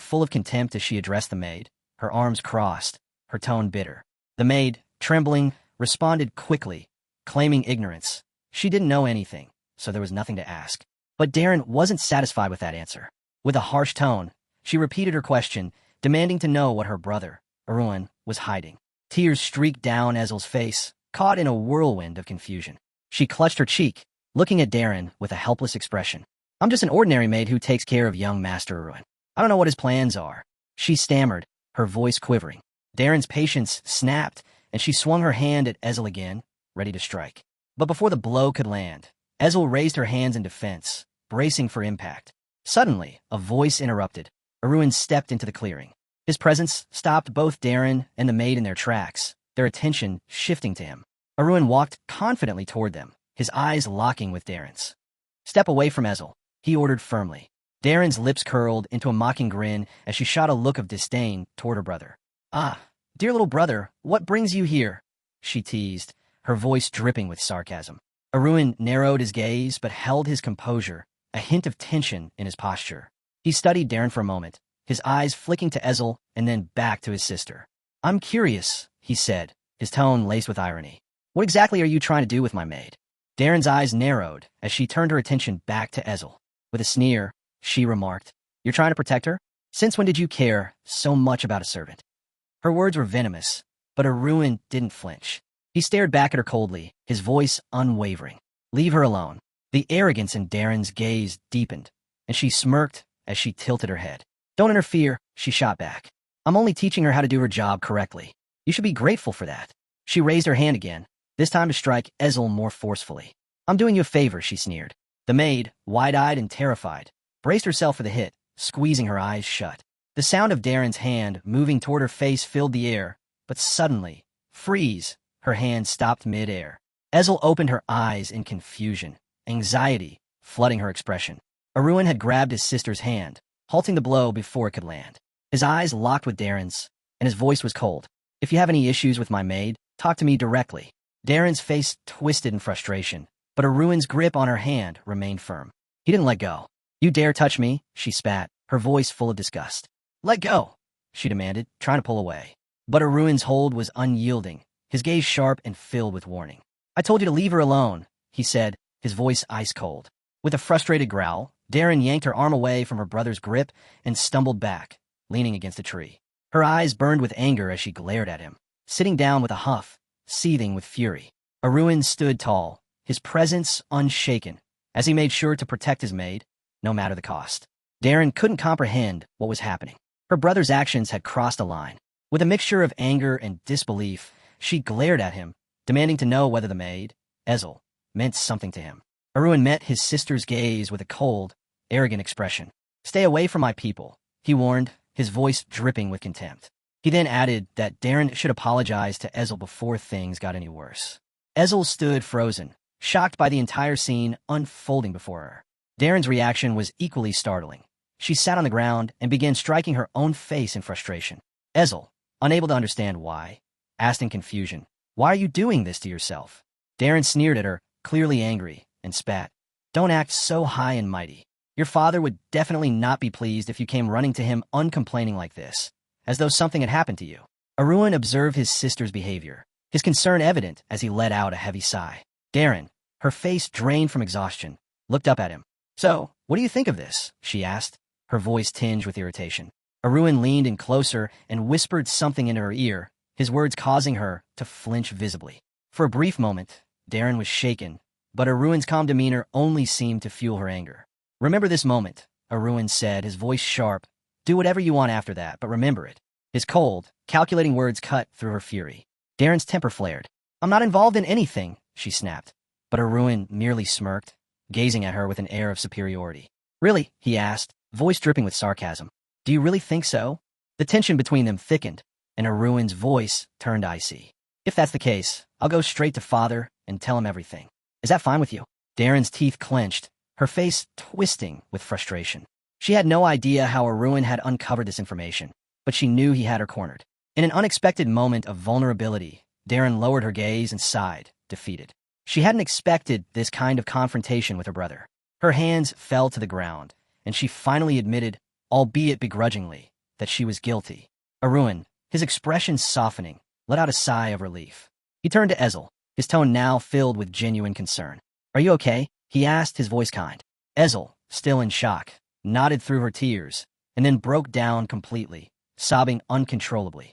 Speaker 1: full of contempt as she addressed the maid, her arms crossed, her tone bitter. The maid, trembling, responded quickly, claiming ignorance. She didn't know anything, so there was nothing to ask. But Darren wasn't satisfied with that answer. With a harsh tone, she repeated her question, demanding to know what her brother, Arun, was hiding. Tears streaked down Ezel's face, caught in a whirlwind of confusion. She clutched her cheek, looking at Darren with a helpless expression. I'm just an ordinary maid who takes care of young Master Arun. I don't know what his plans are. She stammered, her voice quivering. Darren's patience snapped, and she swung her hand at Ezel again, ready to strike. But before the blow could land, Ezel raised her hands in defense, bracing for impact. Suddenly, a voice interrupted. Arun stepped into the clearing. His presence stopped both Darren and the maid in their tracks, their attention shifting to him. Arun walked confidently toward them, his eyes locking with Darren's. Step away from Ezel, he ordered firmly. Darren's lips curled into a mocking grin as she shot a look of disdain toward her brother. Ah, dear little brother, what brings you here? She teased, her voice dripping with sarcasm. Arun narrowed his gaze but held his composure, a hint of tension in his posture. He studied Darren for a moment, his eyes flicking to Ezel and then back to his sister. "I'm curious," he said, his tone laced with irony. "What exactly are you trying to do with my maid?" Darren's eyes narrowed as she turned her attention back to Ezel. With a sneer, she remarked, "You're trying to protect her? Since when did you care so much about a servant?" Her words were venomous, but Arun didn't flinch. He stared back at her coldly, his voice unwavering. "Leave her alone." The arrogance in Darren's gaze deepened, and she smirked as she tilted her head. "Don't interfere," she shot back. "I'm only teaching her how to do her job correctly. You should be grateful for that." She raised her hand again, this time to strike Ezel more forcefully. "I'm doing you a favor," she sneered. The maid, wide-eyed and terrified, braced herself for the hit, squeezing her eyes shut. The sound of Darren's hand moving toward her face filled the air, but suddenly, freeze, her hand stopped mid-air. Ezel opened her eyes in confusion, anxiety flooding her expression. Arun had grabbed his sister's hand, halting the blow before it could land. His eyes locked with Darren's, and his voice was cold. "If you have any issues with my maid, talk to me directly." Darren's face twisted in frustration, but Arun's grip on her hand remained firm. He didn't let go. "You dare touch me?" she spat, her voice full of disgust. "Let go," she demanded, trying to pull away. But Arun's hold was unyielding, his gaze sharp and filled with warning. "I told you to leave her alone," he said, his voice ice-cold. With a frustrated growl, Darren yanked her arm away from her brother's grip and stumbled back, leaning against a tree. Her eyes burned with anger as she glared at him, sitting down with a huff, seething with fury. Arun stood tall, his presence unshaken, as he made sure to protect his maid, no matter the cost. Darren couldn't comprehend what was happening. Her brother's actions had crossed a line. With a mixture of anger and disbelief, she glared at him, demanding to know whether the maid, Ezel, meant something to him. Arun met his sister's gaze with a cold, arrogant expression. "Stay away from my people," he warned, his voice dripping with contempt. He then added that Darren should apologize to Ezel before things got any worse. Ezel stood frozen, shocked by the entire scene unfolding before her. Darren's reaction was equally startling. She sat on the ground and began striking her own face in frustration. Ezel, unable to understand why, asked in confusion, "Why are you doing this to yourself?" Darren sneered at her, clearly angry, and spat. "Don't act so high and mighty. Your father would definitely not be pleased if you came running to him uncomplaining like this, as though something had happened to you." Arun observed his sister's behavior, his concern evident as he let out a heavy sigh. Darren, her face drained from exhaustion, looked up at him. "So, what do you think of this?" she asked, her voice tinged with irritation. Arun leaned in closer and whispered something into her ear, his words causing her to flinch visibly. For a brief moment, Darren was shaken, but Arun's calm demeanor only seemed to fuel her anger. "Remember this moment," Arun said, his voice sharp. "Do whatever you want after that, but remember it." His cold, calculating words cut through her fury. Darren's temper flared. "I'm not involved in anything," she snapped. But Arun merely smirked, gazing at her with an air of superiority. "Really?" he asked, voice dripping with sarcasm. "Do you really think so?" The tension between them thickened, and Arun's voice turned icy. "If that's the case, I'll go straight to father and tell him everything. Is that fine with you?" Darren's teeth clenched, her face twisting with frustration. She had no idea how Arun had uncovered this information, but she knew he had her cornered. In an unexpected moment of vulnerability, Darren lowered her gaze and sighed, defeated. She hadn't expected this kind of confrontation with her brother. Her hands fell to the ground, and she finally admitted, albeit begrudgingly, that she was guilty. Arun, his expression softening, let out a sigh of relief. He turned to Ezel, his tone now filled with genuine concern. "Are you okay?" he asked, his voice kind. Ezel, still in shock, nodded through her tears, and then broke down completely, sobbing uncontrollably.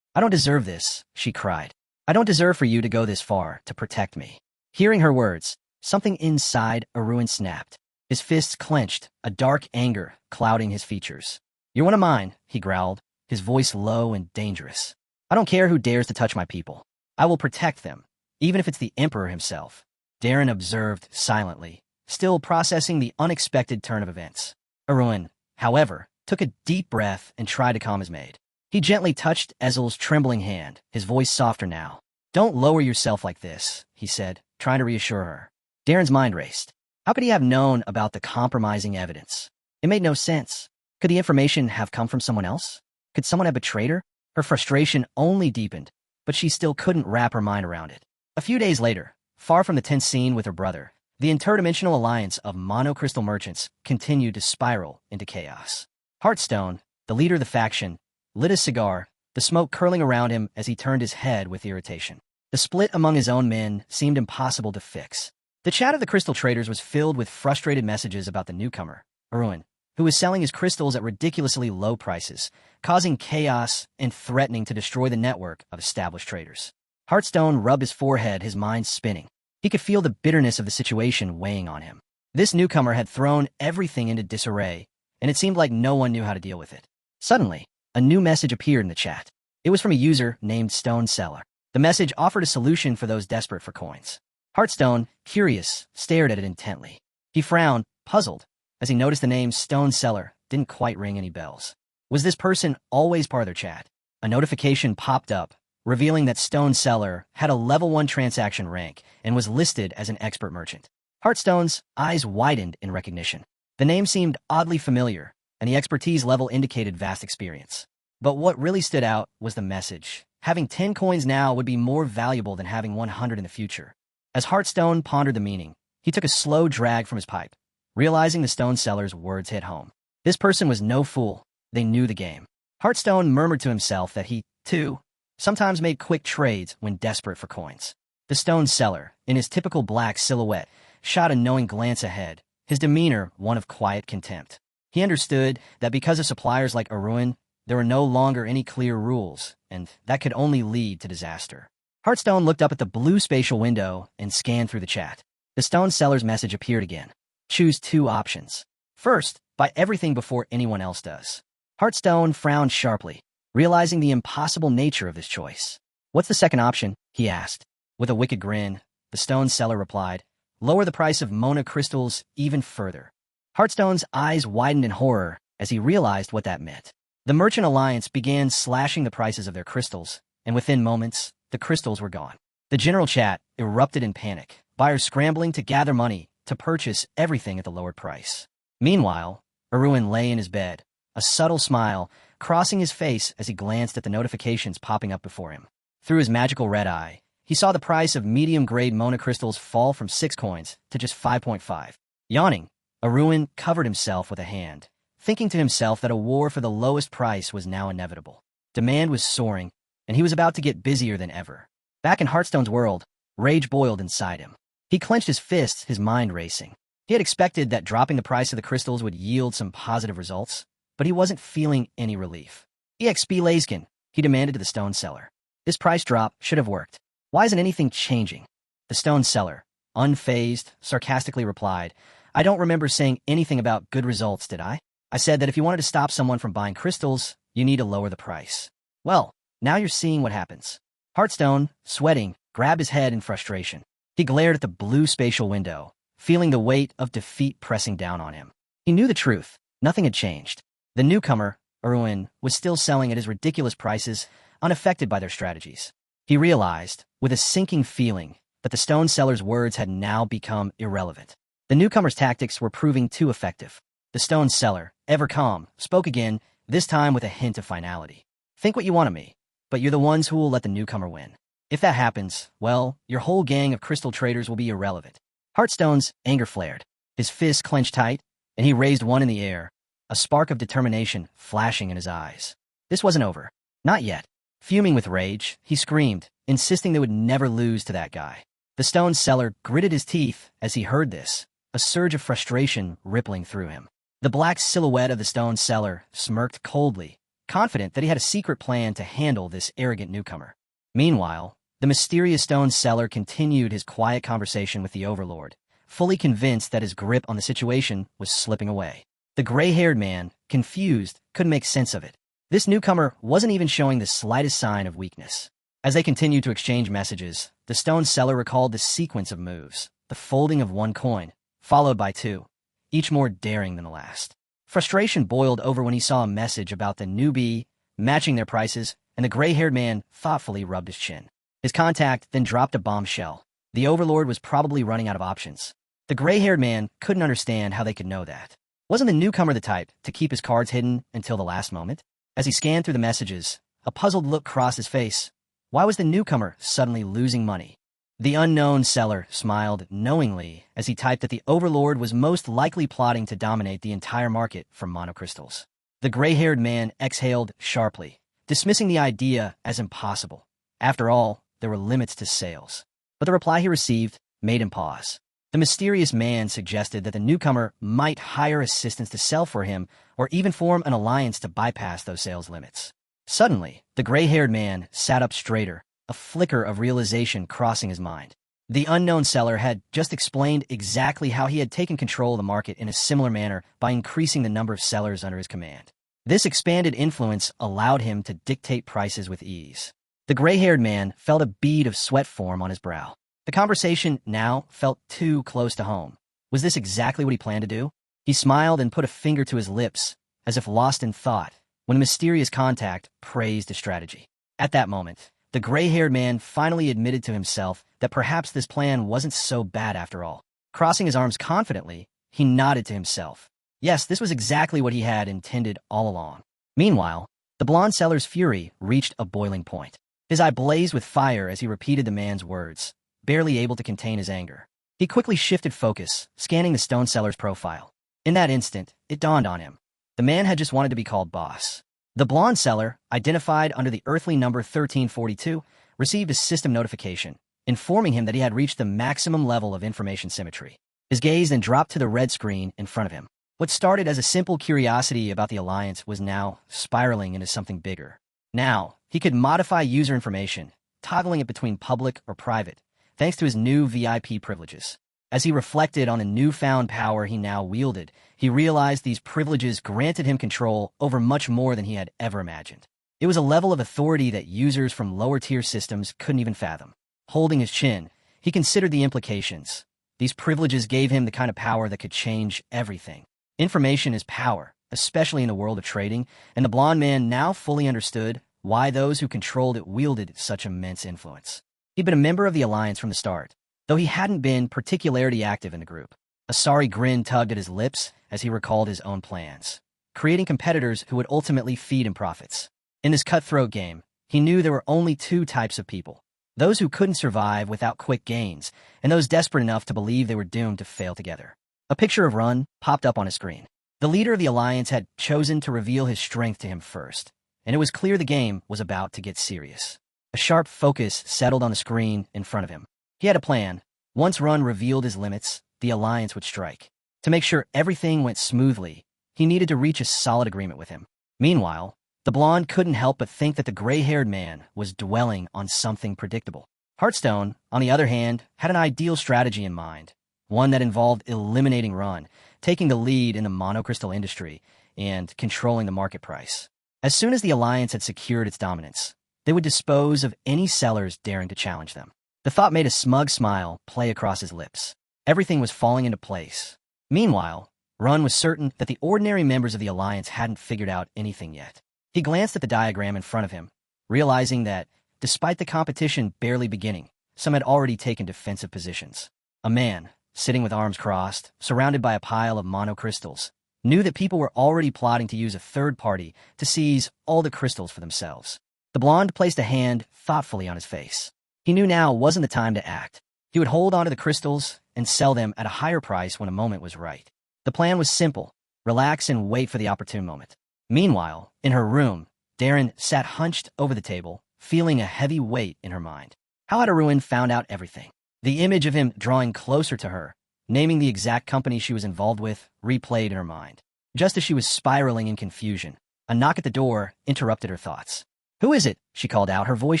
Speaker 1: I don't deserve this," she cried. "I don't deserve for you to go this far to protect me." Hearing her words, something inside Arun snapped. His fists clenched, a dark anger clouding his features. "You're one of mine," he growled, his voice low and dangerous. "I don't care who dares to touch my people. I will protect them, even if it's the Emperor himself." Darren observed silently, still processing the unexpected turn of events. Arun, however, took a deep breath and tried to calm his maid. He gently touched Ezel's trembling hand, his voice softer now. "Don't lower yourself like this," he said, trying to reassure her. Darren's mind raced. How could he have known about the compromising evidence? It made no sense. Could the information have come from someone else? Could someone have betrayed her? Her frustration only deepened, but she still couldn't wrap her mind around it. A few days later, far from the tense scene with her brother, the interdimensional alliance of monocrystal merchants continued to spiral into chaos. Hearthstone, the leader of the faction, lit a cigar, the smoke curling around him as he turned his head with irritation. The split among his own men seemed impossible to fix. The chat of the crystal traders was filled with frustrated messages about the newcomer, Arun, who was selling his crystals at ridiculously low prices, causing chaos and threatening to destroy the network of established traders. Hearthstone rubbed his forehead, his mind spinning. He could feel the bitterness of the situation weighing on him. This newcomer had thrown everything into disarray, and it seemed like no one knew how to deal with it. Suddenly, a new message appeared in the chat. It was from a user named Stone Seller. The message offered a solution for those desperate for coins. Hearthstone, curious, stared at it intently. He frowned, puzzled, as he noticed the name Stone Seller didn't quite ring any bells. Was this person always part of their chat? A notification popped up, revealing that Stone Seller had a level 1 transaction rank and was listed as an expert merchant. Hearthstone's eyes widened in recognition. The name seemed oddly familiar, and the expertise level indicated vast experience. But what really stood out was the message. Having 10 coins now would be more valuable than having 100 in the future. As Hearthstone pondered the meaning, he took a slow drag from his pipe, realizing the Stone Seller's words hit home. This person was no fool. They knew the game. Hearthstone murmured to himself that he, too, sometimes made quick trades when desperate for coins. The Stone Seller, in his typical black silhouette, shot a knowing glance ahead, his demeanor one of quiet contempt. He understood that because of suppliers like Arun, there were no longer any clear rules, and that could only lead to disaster. Hearthstone looked up at the blue spatial window and scanned through the chat. The Stone Seller's message appeared again. Choose 2 options. First, buy everything before anyone else does. Hearthstone frowned sharply, realizing the impossible nature of this choice. What's the second option? He asked. With a wicked grin, the Stone Seller replied, lower the price of Mona crystals even further. Hearthstone's eyes widened in horror as he realized what that meant. The Merchant Alliance began slashing the prices of their crystals, and within moments, the crystals were gone. The general chat erupted in panic, buyers scrambling to gather money to purchase everything at the lowered price. Meanwhile, Arun lay in his bed, a subtle smile crossing his face as he glanced at the notifications popping up before him. Through his magical red eye, he saw the price of medium-grade Mona crystals fall from 6 coins to just 5.5. Yawning, Arun covered himself with a hand, thinking to himself that a war for the lowest price was now inevitable. Demand was soaring, and he was about to get busier than ever. Back in Hearthstone's world, rage boiled inside him. He clenched his fists, his mind racing. He had expected that dropping the price of the crystals would yield some positive results, but he wasn't feeling any relief. EXP Lazkin, he demanded to the Stone Seller. This price drop should have worked. Why isn't anything changing? The Stone Seller, unfazed, sarcastically replied, I don't remember saying anything about good results, did I? I said that if you wanted to stop someone from buying crystals, you need to lower the price. Well, now you're seeing what happens. Hearthstone, sweating, grabbed his head in frustration. He glared at the blue spatial window, feeling the weight of defeat pressing down on him. He knew the truth. Nothing had changed. The newcomer, Arun, was still selling at his ridiculous prices, unaffected by their strategies. He realized, with a sinking feeling, that the Stone Seller's words had now become irrelevant. The newcomer's tactics were proving too effective. The Stone Seller, ever calm, spoke again, this time with a hint of finality. Think what you want of me, but you're the ones who will let the newcomer win. If that happens, well, your whole gang of crystal traders will be irrelevant. Hearthstone's anger flared. His fist clenched tight, and he raised one in the air, a spark of determination flashing in his eyes. This wasn't over. Not yet. Fuming with rage, he screamed, insisting they would never lose to that guy. The Stone Seller gritted his teeth as he heard this, a surge of frustration rippling through him. The black silhouette of the Stone Seller smirked coldly, confident that he had a secret plan to handle this arrogant newcomer. Meanwhile, the mysterious Stone Seller continued his quiet conversation with the Overlord, fully convinced that his grip on the situation was slipping away. The gray-haired man, confused, couldn't make sense of it. This newcomer wasn't even showing the slightest sign of weakness. As they continued to exchange messages, the Stone Seller recalled the sequence of moves, the folding of 1 coin, followed by 2, each more daring than the last. Frustration boiled over when he saw a message about the newbie matching their prices, and the gray-haired man thoughtfully rubbed his chin. His contact then dropped a bombshell. The Overlord was probably running out of options. The gray-haired man couldn't understand how they could know that. Wasn't the newcomer the type to keep his cards hidden until the last moment? As he scanned through the messages, a puzzled look crossed his face. Why was the newcomer suddenly losing money? The unknown seller smiled knowingly as he typed that the overlord was most likely plotting to dominate the entire market for monocrystals. The gray-haired man exhaled sharply, dismissing the idea as impossible. After all, there were limits to sales. But the reply he received made him pause. The mysterious man suggested that the newcomer might hire assistants to sell for him or even form an alliance to bypass those sales limits. Suddenly, the gray-haired man sat up straighter, a flicker of realization crossing his mind. The unknown seller had just explained exactly how he had taken control of the market in a similar manner by increasing the number of sellers under his command. This expanded influence allowed him to dictate prices with ease. The gray-haired man felt a bead of sweat form on his brow. The conversation now felt too close to home. Was this exactly what he planned to do? He smiled and put a finger to his lips, as if lost in thought, when a mysterious contact praised his strategy. At that moment, the gray-haired man finally admitted to himself that perhaps this plan wasn't so bad after all. Crossing his arms confidently, he nodded to himself. Yes, this was exactly what he had intended all along. Meanwhile, the blonde seller's fury reached a boiling point. His eye blazed with fire as he repeated the man's words, barely able to contain his anger. He quickly shifted focus, scanning the stone seller's profile. In that instant, it dawned on him. The man had just wanted to be called boss. The blonde seller, identified under the earthly number 1342, received a system notification, informing him that he had reached the maximum level of information symmetry. His gaze then dropped to the red screen in front of him. What started as a simple curiosity about the alliance was now spiraling into something bigger. Now, he could modify user information, toggling it between public or private, thanks to his new VIP privileges. As he reflected on the newfound power he now wielded, he realized these privileges granted him control over much more than he had ever imagined. It was a level of authority that users from lower-tier systems couldn't even fathom. Holding his chin, he considered the implications. These privileges gave him the kind of power that could change everything. Information is power, especially in the world of trading, and the blonde man now fully understood why those who controlled it wielded such immense influence. He'd been a member of the Alliance from the start, though he hadn't been particularly active in the group. A sorry grin tugged at his lips as he recalled his own plans, creating competitors who would ultimately feed him profits. In this cutthroat game, he knew there were only two types of people: those who couldn't survive without quick gains, and those desperate enough to believe they were doomed to fail together. A picture of Run popped up on his screen. The leader of the Alliance had chosen to reveal his strength to him first, and it was clear the game was about to get serious. A sharp focus settled on the screen in front of him. He had a plan. Once Run revealed his limits, the Alliance would strike. To make sure everything went smoothly, he needed to reach a solid agreement with him. Meanwhile, the blonde couldn't help but think that the gray-haired man was dwelling on something predictable. Hearthstone, on the other hand, had an ideal strategy in mind, one that involved eliminating Run, taking the lead in the monocrystal industry, and controlling the market price. As soon as the Alliance had secured its dominance, they would dispose of any sellers daring to challenge them. The thought made a smug smile play across his lips. Everything was falling into place. Meanwhile, Run was certain that the ordinary members of the Alliance hadn't figured out anything yet. He glanced at the diagram in front of him, realizing that, despite the competition barely beginning, some had already taken defensive positions. A man, sitting with arms crossed, surrounded by a pile of monocrystals, knew that people were already plotting to use a third party to seize all the crystals for themselves. The blonde placed a hand thoughtfully on his face. He knew now wasn't the time to act. He would hold onto the crystals and sell them at a higher price when a moment was right. The plan was simple: relax and wait for the opportune moment. Meanwhile, in her room, Darren sat hunched over the table, feeling a heavy weight in her mind. How had Arun found out everything? The image of him drawing closer to her, naming the exact company she was involved with, replayed in her mind. Just as she was spiraling in confusion, a knock at the door interrupted her thoughts. "Who is it?" she called out, her voice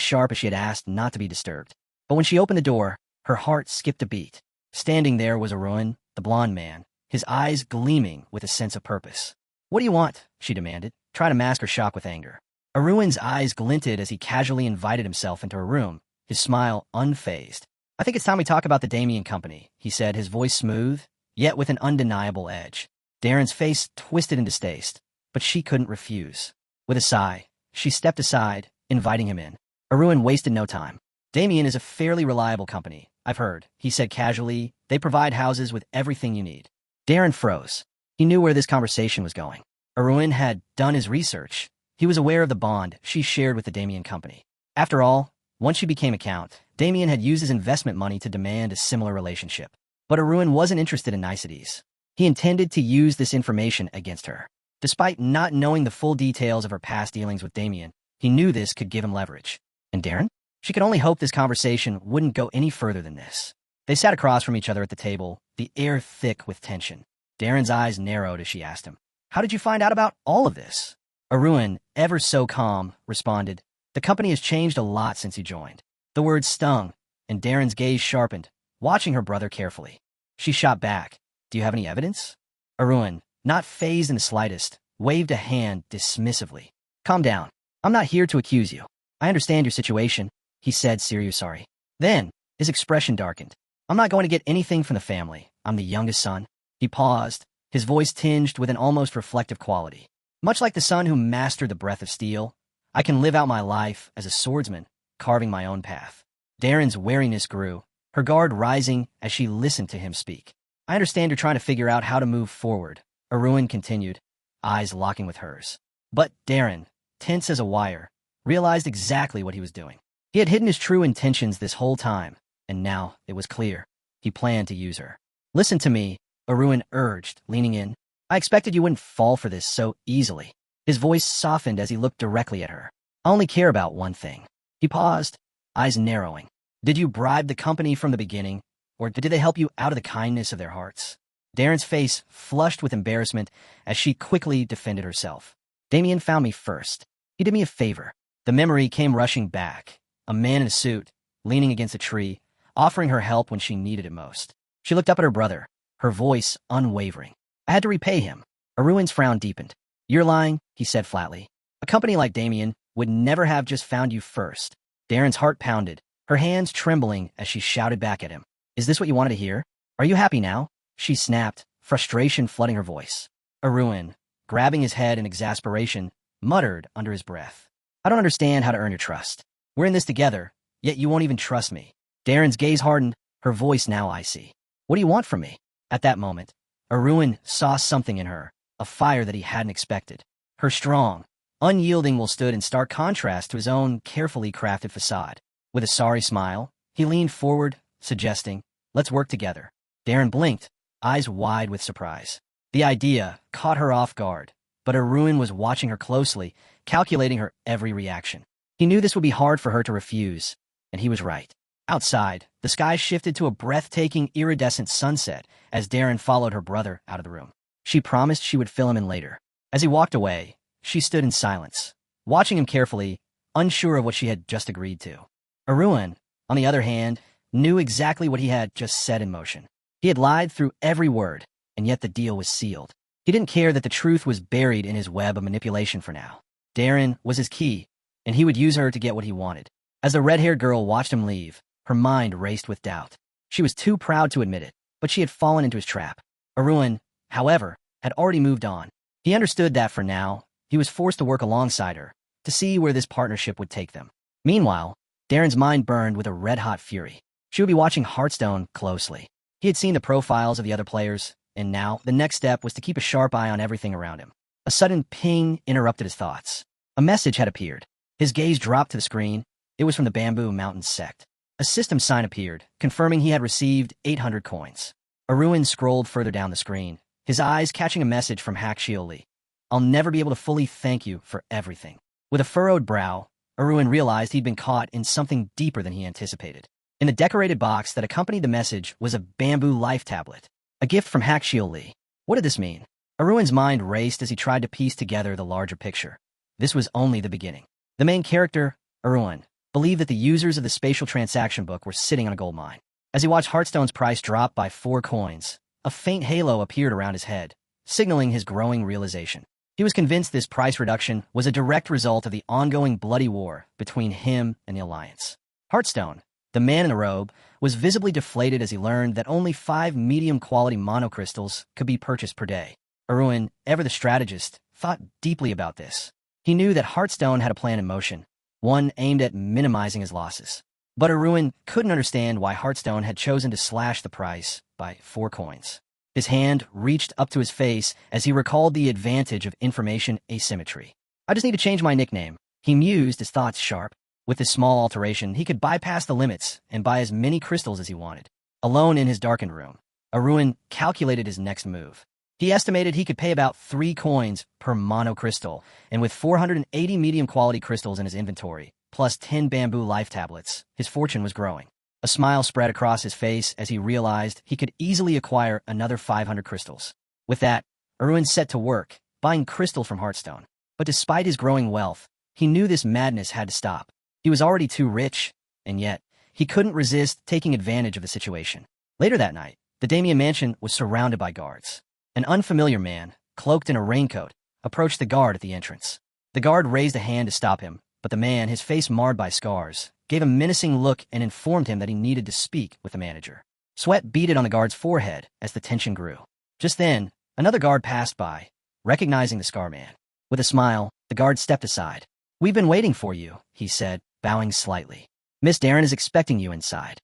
Speaker 1: sharp as she had asked not to be disturbed. But when she opened the door, her heart skipped a beat. Standing there was Arun, the blonde man, his eyes gleaming with a sense of purpose. "What do you want?" she demanded, trying to mask her shock with anger. Arun's eyes glinted as he casually invited himself into her room, his smile unfazed. "I think it's time we talk about the Damien Company," he said, his voice smooth, yet with an undeniable edge. Darren's face twisted in distaste, but she couldn't refuse. With a sigh, she stepped aside, inviting him in. Arun wasted no time. "Damien is a fairly reliable company, I've heard," he said casually. "They provide houses with everything you need." Darren froze. He knew where this conversation was going. Arun had done his research. He was aware of the bond she shared with the Damien Company. After all, Once she became a count, Damien had used his investment money to demand a similar relationship. But Arun wasn't interested in niceties. He intended to use this information against her. Despite not knowing the full details of her past dealings with Damien, he knew this could give him leverage. And Darren? She could only hope this conversation wouldn't go any further than this. They sat across from each other at the table, the air thick with tension. Darren's eyes narrowed as she asked him, "How did you find out about all of this?" Arun, ever so calm, responded, "The company has changed a lot since you joined." The words stung, and Darren's gaze sharpened, watching her brother carefully. She shot back, "Do you have any evidence?" Arun, not fazed in the slightest, waved a hand dismissively. "Calm down. I'm not here to accuse you. I understand your situation," he said, sorry. Then, his expression darkened. "I'm not going to get anything from the family. I'm the youngest son." He paused, his voice tinged with an almost reflective quality. "Much like the son who mastered the breath of steel, I can live out my life as a swordsman, carving my own path." Darren's wariness grew, her guard rising as she listened to him speak. "I understand you're trying to figure out how to move forward," Arun continued, eyes locking with hers. But Darren, tense as a wire, realized exactly what he was doing. He had hidden his true intentions this whole time, and now it was clear. He planned to use her. "Listen to me," Arun urged, leaning in. "I expected you wouldn't fall for this so easily." His voice softened as he looked directly at her. "I only care about one thing." He paused, eyes narrowing. "Did you bribe the company from the beginning, or did they help you out of the kindness of their hearts?" Darren's face flushed with embarrassment as she quickly defended herself. "Damien found me first. He did me a favor." The memory came rushing back. A man in a suit, leaning against a tree, offering her help when she needed it most. She looked up at her brother, her voice unwavering. "I had to repay him." Arun's frown deepened. "You're lying," he said flatly. "A company like Damien would never have just found you first." Darren's heart pounded, her hands trembling as she shouted back at him. "Is this what you wanted to hear? Are you happy now?" She snapped, frustration flooding her voice. Arun, grabbing his head in exasperation, muttered under his breath, "I don't understand how to earn your trust. We're in this together, yet you won't even trust me." Darren's gaze hardened, her voice now icy. "What do you want from me?" At that moment, Arun saw something in her, a fire that he hadn't expected. Her strong, unyielding will stood in stark contrast to his own carefully crafted facade. With a sorry smile, he leaned forward, suggesting, "Let's work together." Darren blinked, eyes wide with surprise. The idea caught her off guard, but Arun was watching her closely, calculating her every reaction. He knew this would be hard for her to refuse, and he was right. Outside, the sky shifted to a breathtaking, iridescent sunset as Darren followed her brother out of the room. She promised she would fill him in later. As he walked away, she stood in silence, watching him carefully, unsure of what she had just agreed to. Arun, on the other hand, knew exactly what he had just set in motion. He had lied through every word, and yet the deal was sealed. He didn't care that the truth was buried in his web of manipulation for now. Darren was his key, and he would use her to get what he wanted. As the red-haired girl watched him leave, her mind raced with doubt. She was too proud to admit it, but she had fallen into his trap. Arun, however, had already moved on. He understood that for now, he was forced to work alongside her, to see where this partnership would take them. Meanwhile, Darren's mind burned with a red-hot fury. She would be watching Hearthstone closely. He had seen the profiles of the other players, and now the next step was to keep a sharp eye on everything around him. A sudden ping interrupted his thoughts. A message had appeared. His gaze dropped to the screen. It was from the Bamboo Mountain sect. A system sign appeared, confirming he had received 800 coins. Arun scrolled further down the screen, his eyes catching a message from Hakshioli. "I'll never be able to fully thank you for everything." With a furrowed brow, Arun realized he'd been caught in something deeper than he anticipated. In the decorated box that accompanied the message was a bamboo life tablet, a gift from Hakshioli. What did this mean? Arun's mind raced as he tried to piece together the larger picture. This was only the beginning. The main character, Arun, believed that the users of the spatial transaction book were sitting on a gold mine. As he watched Hearthstone's price drop by 4 coins, a faint halo appeared around his head, signaling his growing realization. He was convinced this price reduction was a direct result of the ongoing bloody war between him and the Alliance. Hearthstone, the man in the robe, was visibly deflated as he learned that only 5 medium-quality monocrystals could be purchased per day. Arun, ever the strategist, thought deeply about this. He knew that Hearthstone had a plan in motion, one aimed at minimizing his losses. But Arun couldn't understand why Hearthstone had chosen to slash the price by 4 coins. His hand reached up to his face as he recalled the advantage of information asymmetry. "I just need to change my nickname," he mused, his thoughts sharp. With this small alteration, he could bypass the limits and buy as many crystals as he wanted. Alone in his darkened room, Arun calculated his next move. He estimated he could pay about 3 coins per mono crystal, and with 480 medium-quality crystals in his inventory, plus 10 bamboo life tablets, his fortune was growing. A smile spread across his face as he realized he could easily acquire another 500 crystals. With that, Arun set to work, buying crystals from Hearthstone. But despite his growing wealth, he knew this madness had to stop. He was already too rich, and yet, he couldn't resist taking advantage of the situation. Later that night, the Damien mansion was surrounded by guards. An unfamiliar man, cloaked in a raincoat, approached the guard at the entrance. The guard raised a hand to stop him, but the man, his face marred by scars, gave a menacing look and informed him that he needed to speak with the manager. Sweat beaded on the guard's forehead as the tension grew. Just then, another guard passed by, recognizing the scar man. With a smile, the guard stepped aside. "We've been waiting for you," he said, bowing slightly. "Miss Darren is expecting you inside."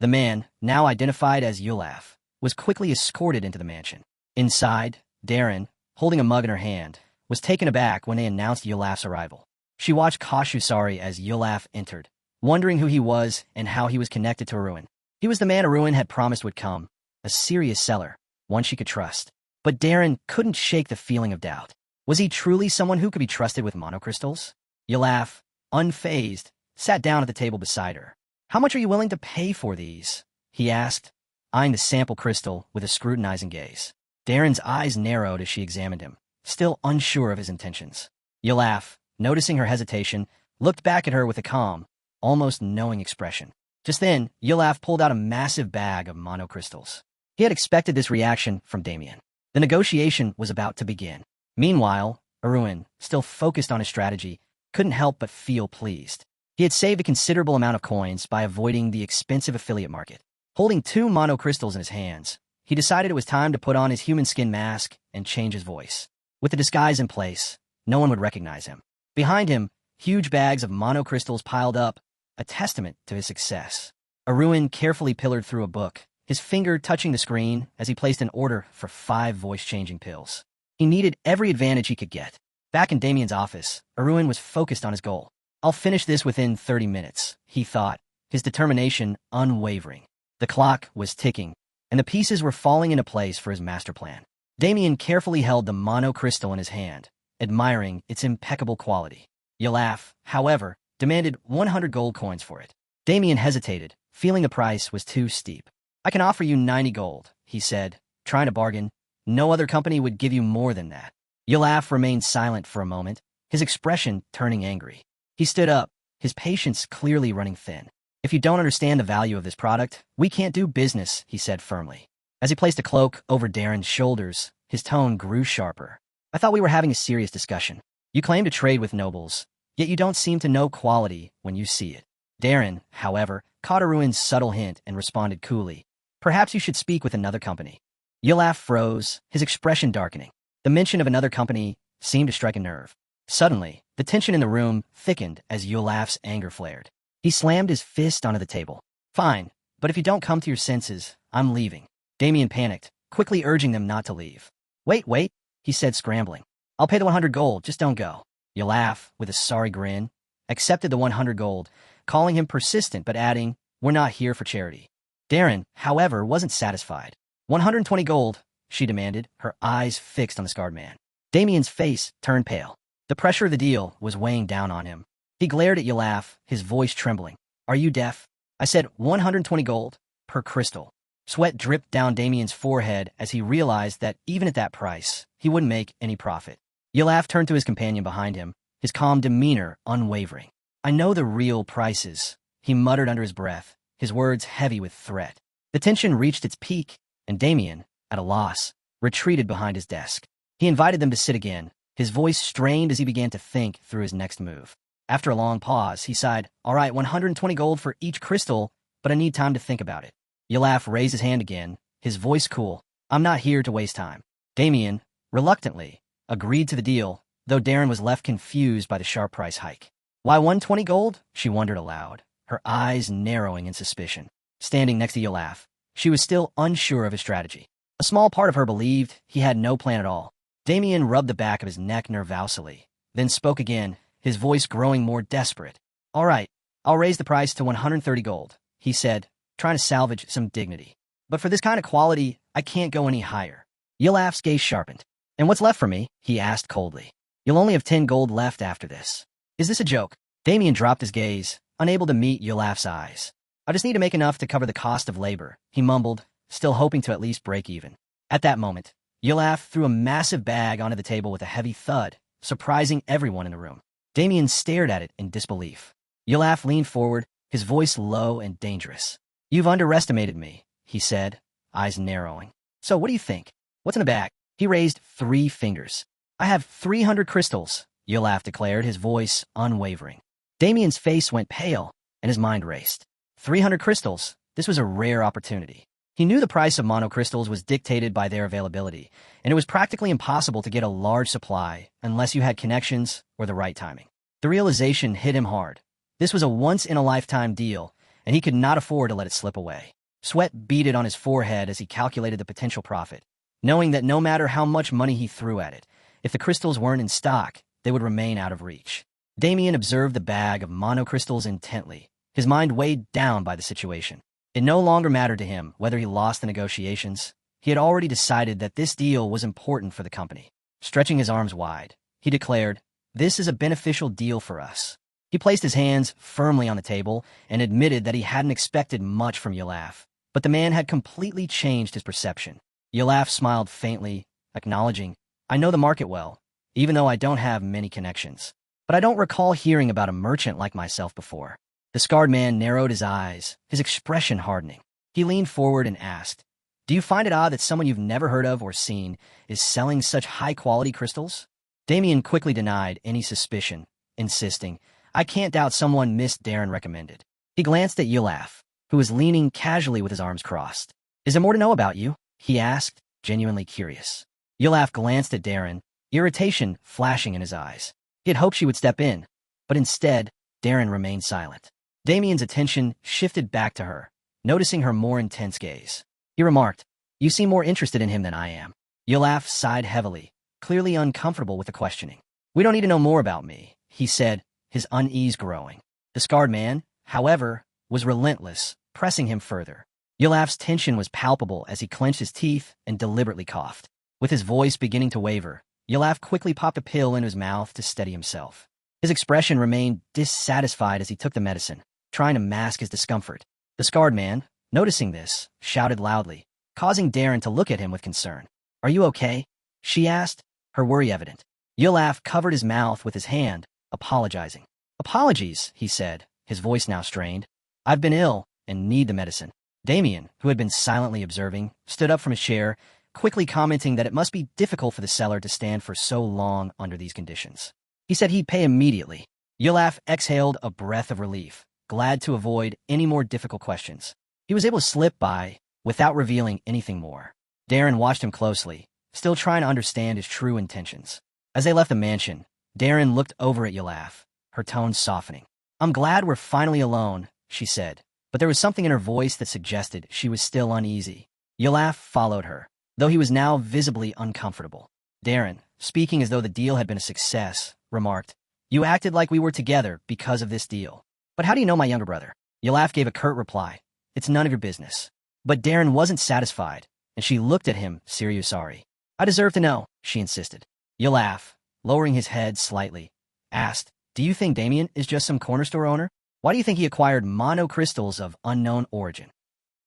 Speaker 1: The man, now identified as Yulaf, was quickly escorted into the mansion. Inside, Darren, holding a mug in her hand, was taken aback when they announced Yulaf's arrival. She watched Kashusari as Yulaf entered, wondering who he was and how he was connected to Arun. He was the man Arun had promised would come, a serious seller, one she could trust. But Darren couldn't shake the feeling of doubt. Was he truly someone who could be trusted with monocrystals? Yulaf, unfazed, sat down at the table beside her. "How much are you willing to pay for these?" he asked, eyeing the sample crystal with a scrutinizing gaze. Darren's eyes narrowed as she examined him, still unsure of his intentions. Yulaf, noticing her hesitation, looked back at her with a calm, almost knowing expression. Just then, Yulaf pulled out a massive bag of monocrystals. He had expected this reaction from Damien. The negotiation was about to begin. Meanwhile, Arun, still focused on his strategy, couldn't help but feel pleased. He had saved a considerable amount of coins by avoiding the expensive affiliate market. Holding 2 monocrystals in his hands, he decided it was time to put on his human skin mask and change his voice. With the disguise in place, no one would recognize him. Behind him, huge bags of monocrystals piled up, a testament to his success. Arun carefully pillared through a book, his finger touching the screen as he placed an order for 5 voice-changing pills. He needed every advantage he could get. Back in Damien's office, Arun was focused on his goal. "I'll finish this within 30 minutes, he thought, his determination unwavering. The clock was ticking, and the pieces were falling into place for his master plan. Damien carefully held the monocrystal in his hand, admiring its impeccable quality. Yulaf, however, demanded 100 gold coins for it. Damien hesitated, feeling the price was too steep. "I can offer you 90 gold, he said, trying to bargain. "No other company would give you more than that." Yulaf remained silent for a moment, his expression turning angry. He stood up, his patience clearly running thin. "If you don't understand the value of this product, we can't do business," he said firmly. As he placed a cloak over Darren's shoulders, his tone grew sharper. "I thought we were having a serious discussion. You claim to trade with nobles, yet you don't seem to know quality when you see it." Darren, however, caught Arun's subtle hint and responded coolly. "Perhaps you should speak with another company." Yulaf froze, his expression darkening. The mention of another company seemed to strike a nerve. Suddenly, the tension in the room thickened as Yulaf's anger flared. He slammed his fist onto the table. "Fine, but if you don't come to your senses, I'm leaving." Damien panicked, quickly urging them not to leave. Wait, he said, scrambling. "I'll pay the 100 gold, just don't go." Yulaf, with a sorry grin, accepted the 100 gold, calling him persistent but adding, "We're not here for charity." Darren, however, wasn't satisfied. 120 gold, she demanded, her eyes fixed on the scarred man. Damien's face turned pale. The pressure of the deal was weighing down on him. He glared at Yulaf, his voice trembling. "Are you deaf? I said 120 gold per crystal." Sweat dripped down Damien's forehead as he realized that even at that price, he wouldn't make any profit. Yulaf turned to his companion behind him, his calm demeanor unwavering. "I know the real prices," he muttered under his breath, his words heavy with threat. The tension reached its peak, and Damien, at a loss, retreated behind his desk. He invited them to sit again, his voice strained as he began to think through his next move. After a long pause, he sighed, "All right, 120 gold for each crystal, but I need time to think about it." Yulaf raised his hand again, his voice cool. "I'm not here to waste time." Damien, reluctantly, agreed to the deal, though Darren was left confused by the sharp price hike. "Why 120 gold?" she wondered aloud, her eyes narrowing in suspicion. Standing next to Yulaf, she was still unsure of his strategy. A small part of her believed he had no plan at all. Damien rubbed the back of his neck nervously, then spoke again, his voice growing more desperate. "All right, I'll raise the price to 130 gold, he said, trying to salvage some dignity. But for this kind of quality, I can't go any higher. Yulaf's gaze sharpened. And what's left for me? He asked coldly. You'll only have 10 gold left after this. Is this a joke? Damien dropped his gaze, unable to meet Yulaf's eyes. I just need to make enough to cover the cost of labor, he mumbled, still hoping to at least break even. At that moment, Yulaf threw a massive bag onto the table with a heavy thud, surprising everyone in the room. Damien stared at it in disbelief. Yulaf leaned forward, his voice low and dangerous. You've underestimated me, he said, eyes narrowing. So what do you think? What's in the bag? He raised 3 fingers. I have 300 crystals, Yulaf declared, his voice unwavering. Damien's face went pale, and his mind raced. 300 crystals. This was a rare opportunity. He knew the price of monocrystals was dictated by their availability, and it was practically impossible to get a large supply unless you had connections or the right timing. The realization hit him hard. This was a once-in-a-lifetime deal, and he could not afford to let it slip away. Sweat beaded on his forehead as he calculated the potential profit, knowing that no matter how much money he threw at it, if the crystals weren't in stock, they would remain out of reach. Damien observed the bag of monocrystals intently, his mind weighed down by the situation. It no longer mattered to him whether he lost the negotiations. He had already decided that this deal was important for the company. Stretching his arms wide, he declared, "This is a beneficial deal for us." He placed his hands firmly on the table and admitted that he hadn't expected much from Yulaf, but the man had completely changed his perception. Yulaf smiled faintly, acknowledging, "I know the market well, even though I don't have many connections. But I don't recall hearing about a merchant like myself before." The scarred man narrowed his eyes, his expression hardening. He leaned forward and asked, "Do you find it odd that someone you've never heard of or seen is selling such high-quality crystals?" Damien quickly denied any suspicion, insisting, "I can't doubt someone Miss Darren recommended." He glanced at Yulaf, who was leaning casually with his arms crossed. "Is there more to know about you?" he asked, genuinely curious. Yulaf glanced at Darren, irritation flashing in his eyes. He had hoped she would step in, but instead, Darren remained silent. Damien's attention shifted back to her, noticing her more intense gaze. He remarked, "You seem more interested in him than I am." Yulaf sighed heavily, clearly uncomfortable with the questioning. "We don't need to know more about me," he said, his unease growing. The scarred man, however, was relentless, pressing him further. Yulaf's tension was palpable as he clenched his teeth and deliberately coughed. With his voice beginning to waver, Yulaf quickly popped a pill into his mouth to steady himself. His expression remained dissatisfied as he took the medicine, trying to mask his discomfort. The scarred man, noticing this, shouted loudly, causing Darren to look at him with concern. "Are you okay?" she asked, her worry evident. Yulaf covered his mouth with his hand, apologizing. "Apologies," he said, his voice now strained. "I've been ill and need the medicine." Damien, who had been silently observing, stood up from his chair, quickly commenting that it must be difficult for the seller to stand for so long under these conditions. He said he'd pay immediately. Yulaf exhaled a breath of relief, glad to avoid any more difficult questions. He was able to slip by without revealing anything more. Darren watched him closely, still trying to understand his true intentions. As they left the mansion, Darren looked over at Yulaf, her tone softening. "I'm glad we're finally alone," she said, but there was something in her voice that suggested she was still uneasy. Yulaf followed her, though he was now visibly uncomfortable. Darren, speaking as though the deal had been a success, remarked, "You acted like we were together because of this deal. But how do you know my younger brother?" Yulaf gave a curt reply. "It's none of your business." But Darren wasn't satisfied, and she looked at him, sorry. "I deserve to know," she insisted. Yulaf, lowering his head slightly, asked, "Do you think Damien is just some corner store owner? Why do you think he acquired monocrystals of unknown origin?"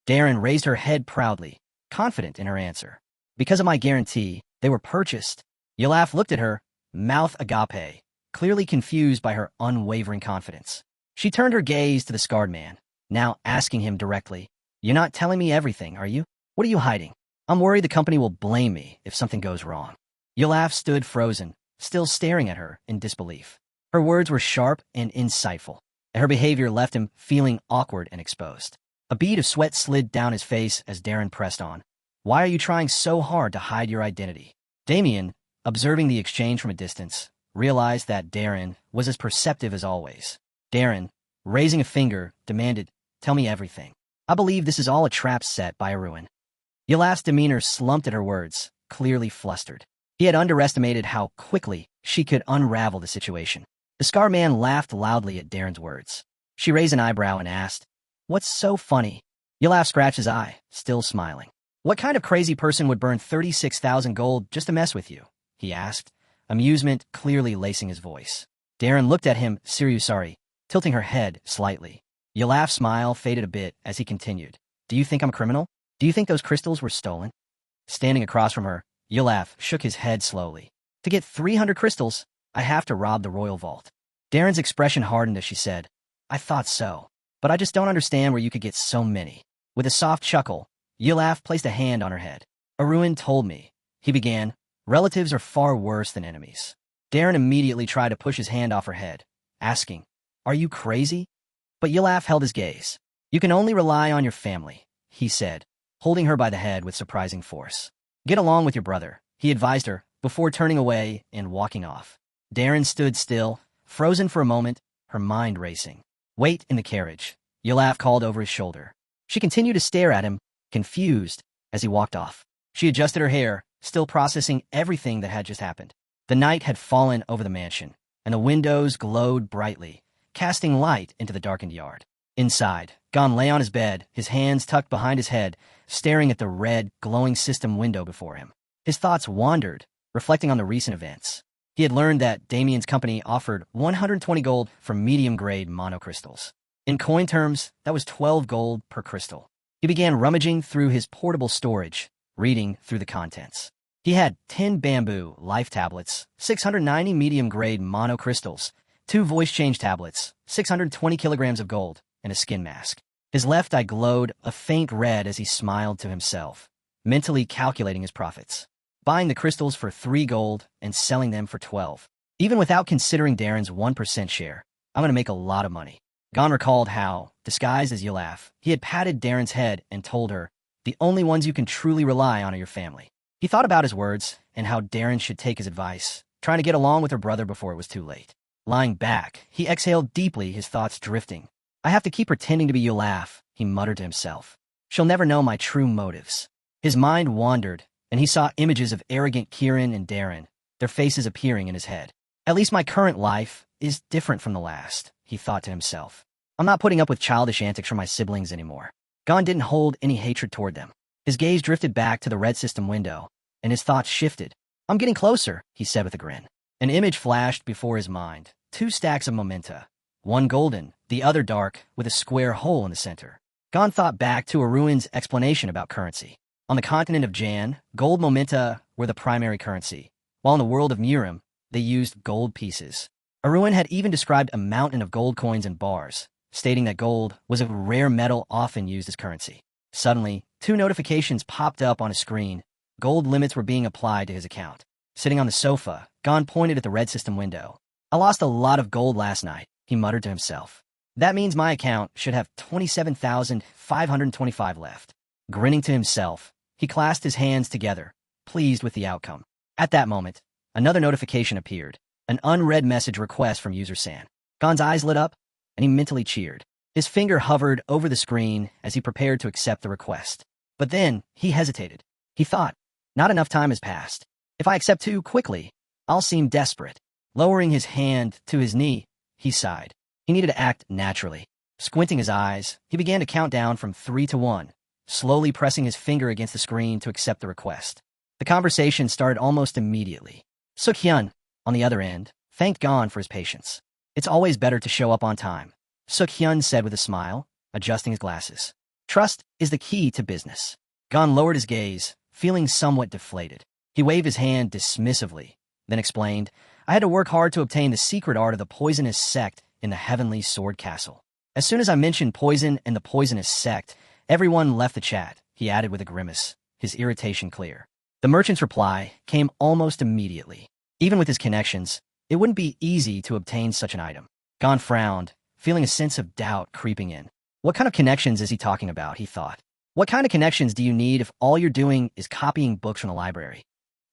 Speaker 1: Darren raised her head proudly, confident in her answer. "Because of my guarantee, they were purchased." Yulaf looked at her, mouth agape, clearly confused by her unwavering confidence. She turned her gaze to the scarred man, now asking him directly, "You're not telling me everything, are you? What are you hiding? I'm worried the company will blame me if something goes wrong." Yulaf stood frozen, still staring at her in disbelief. Her words were sharp and insightful, and her behavior left him feeling awkward and exposed. A bead of sweat slid down his face as Darren pressed on. "Why are you trying so hard to hide your identity?" Damien, observing the exchange from a distance, realized that Darren was as perceptive as always. Darren, raising a finger, demanded, "Tell me everything. I believe this is all a trap set by a ruin." Yulaf's demeanor slumped at her words, clearly flustered. He had underestimated how quickly she could unravel the situation. The scar man laughed loudly at Darren's words. She raised an eyebrow and asked, "What's so funny?" Yulaf scratched his eye, still smiling. "What kind of crazy person would burn 36,000 gold just to mess with you?" he asked, amusement clearly lacing his voice. Darren looked at him, sorry, tilting her head slightly. Yulaf's smile faded a bit as he continued. "Do you think I'm a criminal? Do you think those crystals were stolen?" Standing across from her, Yulaf shook his head slowly. "To get 300 crystals, I have to rob the royal vault." Darren's expression hardened as she said, "I thought so, but I just don't understand where you could get so many." With a soft chuckle, Yulaf placed a hand on her head. "Arun told me," he began, "relatives are far worse than enemies." Darren immediately tried to push his hand off her head, asking, "Are you crazy?" But Yulaf held his gaze. "You can only rely on your family," he said, holding her by the head with surprising force. "Get along with your brother," he advised her, before turning away and walking off. Darren stood still, frozen for a moment, her mind racing. "Wait in the carriage," Yulaf called over his shoulder. She continued to stare at him, confused, as he walked off. She adjusted her hair, still processing everything that had just happened. The night had fallen over the mansion, and the windows glowed brightly, casting light into the darkened yard. Inside, Gon lay on his bed, his hands tucked behind his head, staring at the red, glowing system window before him. His thoughts wandered, reflecting on the recent events. He had learned that Damien's company offered 120 gold for medium-grade monocrystals. In coin terms, that was 12 gold per crystal. He began rummaging through his portable storage, reading through the contents. He had 10 bamboo life tablets, 690 medium-grade monocrystals, 2 voice change tablets, 620 kilograms of gold, and a skin mask. His left eye glowed a faint red as he smiled to himself, mentally calculating his profits. Buying the crystals for 3 gold and selling them for 12. Even without considering Darren's 1% share, I'm going to make a lot of money. Gon recalled how, disguised as Yulaf, he had patted Darren's head and told her, "The only ones you can truly rely on are your family." He thought about his words and how Darren should take his advice, trying to get along with her brother before it was too late. Lying back, he exhaled deeply, his thoughts drifting. "I have to keep pretending to be Yulaf," he muttered to himself. "She'll never know my true motives." His mind wandered, and he saw images of arrogant Kieran and Darren, their faces appearing in his head. "At least my current life is different from the last," he thought to himself. "I'm not putting up with childish antics from my siblings anymore." Gon didn't hold any hatred toward them. His gaze drifted back to the red system window, and his thoughts shifted. "I'm getting closer," he said with a grin. An image flashed before his mind. 2 stacks of mementa. One golden, the other dark, with a square hole in the center. Gon thought back to Arun's explanation about currency. On the continent of Jan, gold mementa were the primary currency, while in the world of Murim, they used gold pieces. Arun had even described a mountain of gold coins and bars, stating that gold was a rare metal often used as currency. Suddenly, 2 notifications popped up on his screen. Gold limits were being applied to his account. Sitting on the sofa, Gon pointed at the red system window. "I lost a lot of gold last night," he muttered to himself. "That means my account should have 27,525 left." Grinning to himself, he clasped his hands together, pleased with the outcome. At that moment, another notification appeared, an unread message request from user San. Gon's eyes lit up, and he mentally cheered. His finger hovered over the screen as he prepared to accept the request. But then, he hesitated. He thought, not enough time has passed. If I accept too quickly, I'll seem desperate. Lowering his hand to his knee, he sighed. He needed to act naturally. Squinting his eyes, he began to count down from 3 to 1, slowly pressing his finger against the screen to accept the request. The conversation started almost immediately. Suk-hyun, on the other end, thanked Gon for his patience. "It's always better to show up on time," Suk-hyun said with a smile, adjusting his glasses. "Trust is the key to business." Gon lowered his gaze, feeling somewhat deflated. He waved his hand dismissively, then explained, "I had to work hard to obtain the secret art of the poisonous sect in the Heavenly Sword Castle." As soon as I mentioned poison and the poisonous sect, everyone left the chat, he added with a grimace, his irritation clear. The merchant's reply came almost immediately. Even with his connections, it wouldn't be easy to obtain such an item. Gon frowned, feeling a sense of doubt creeping in. What kind of connections is he talking about, he thought. What kind of connections do you need if all you're doing is copying books from the library?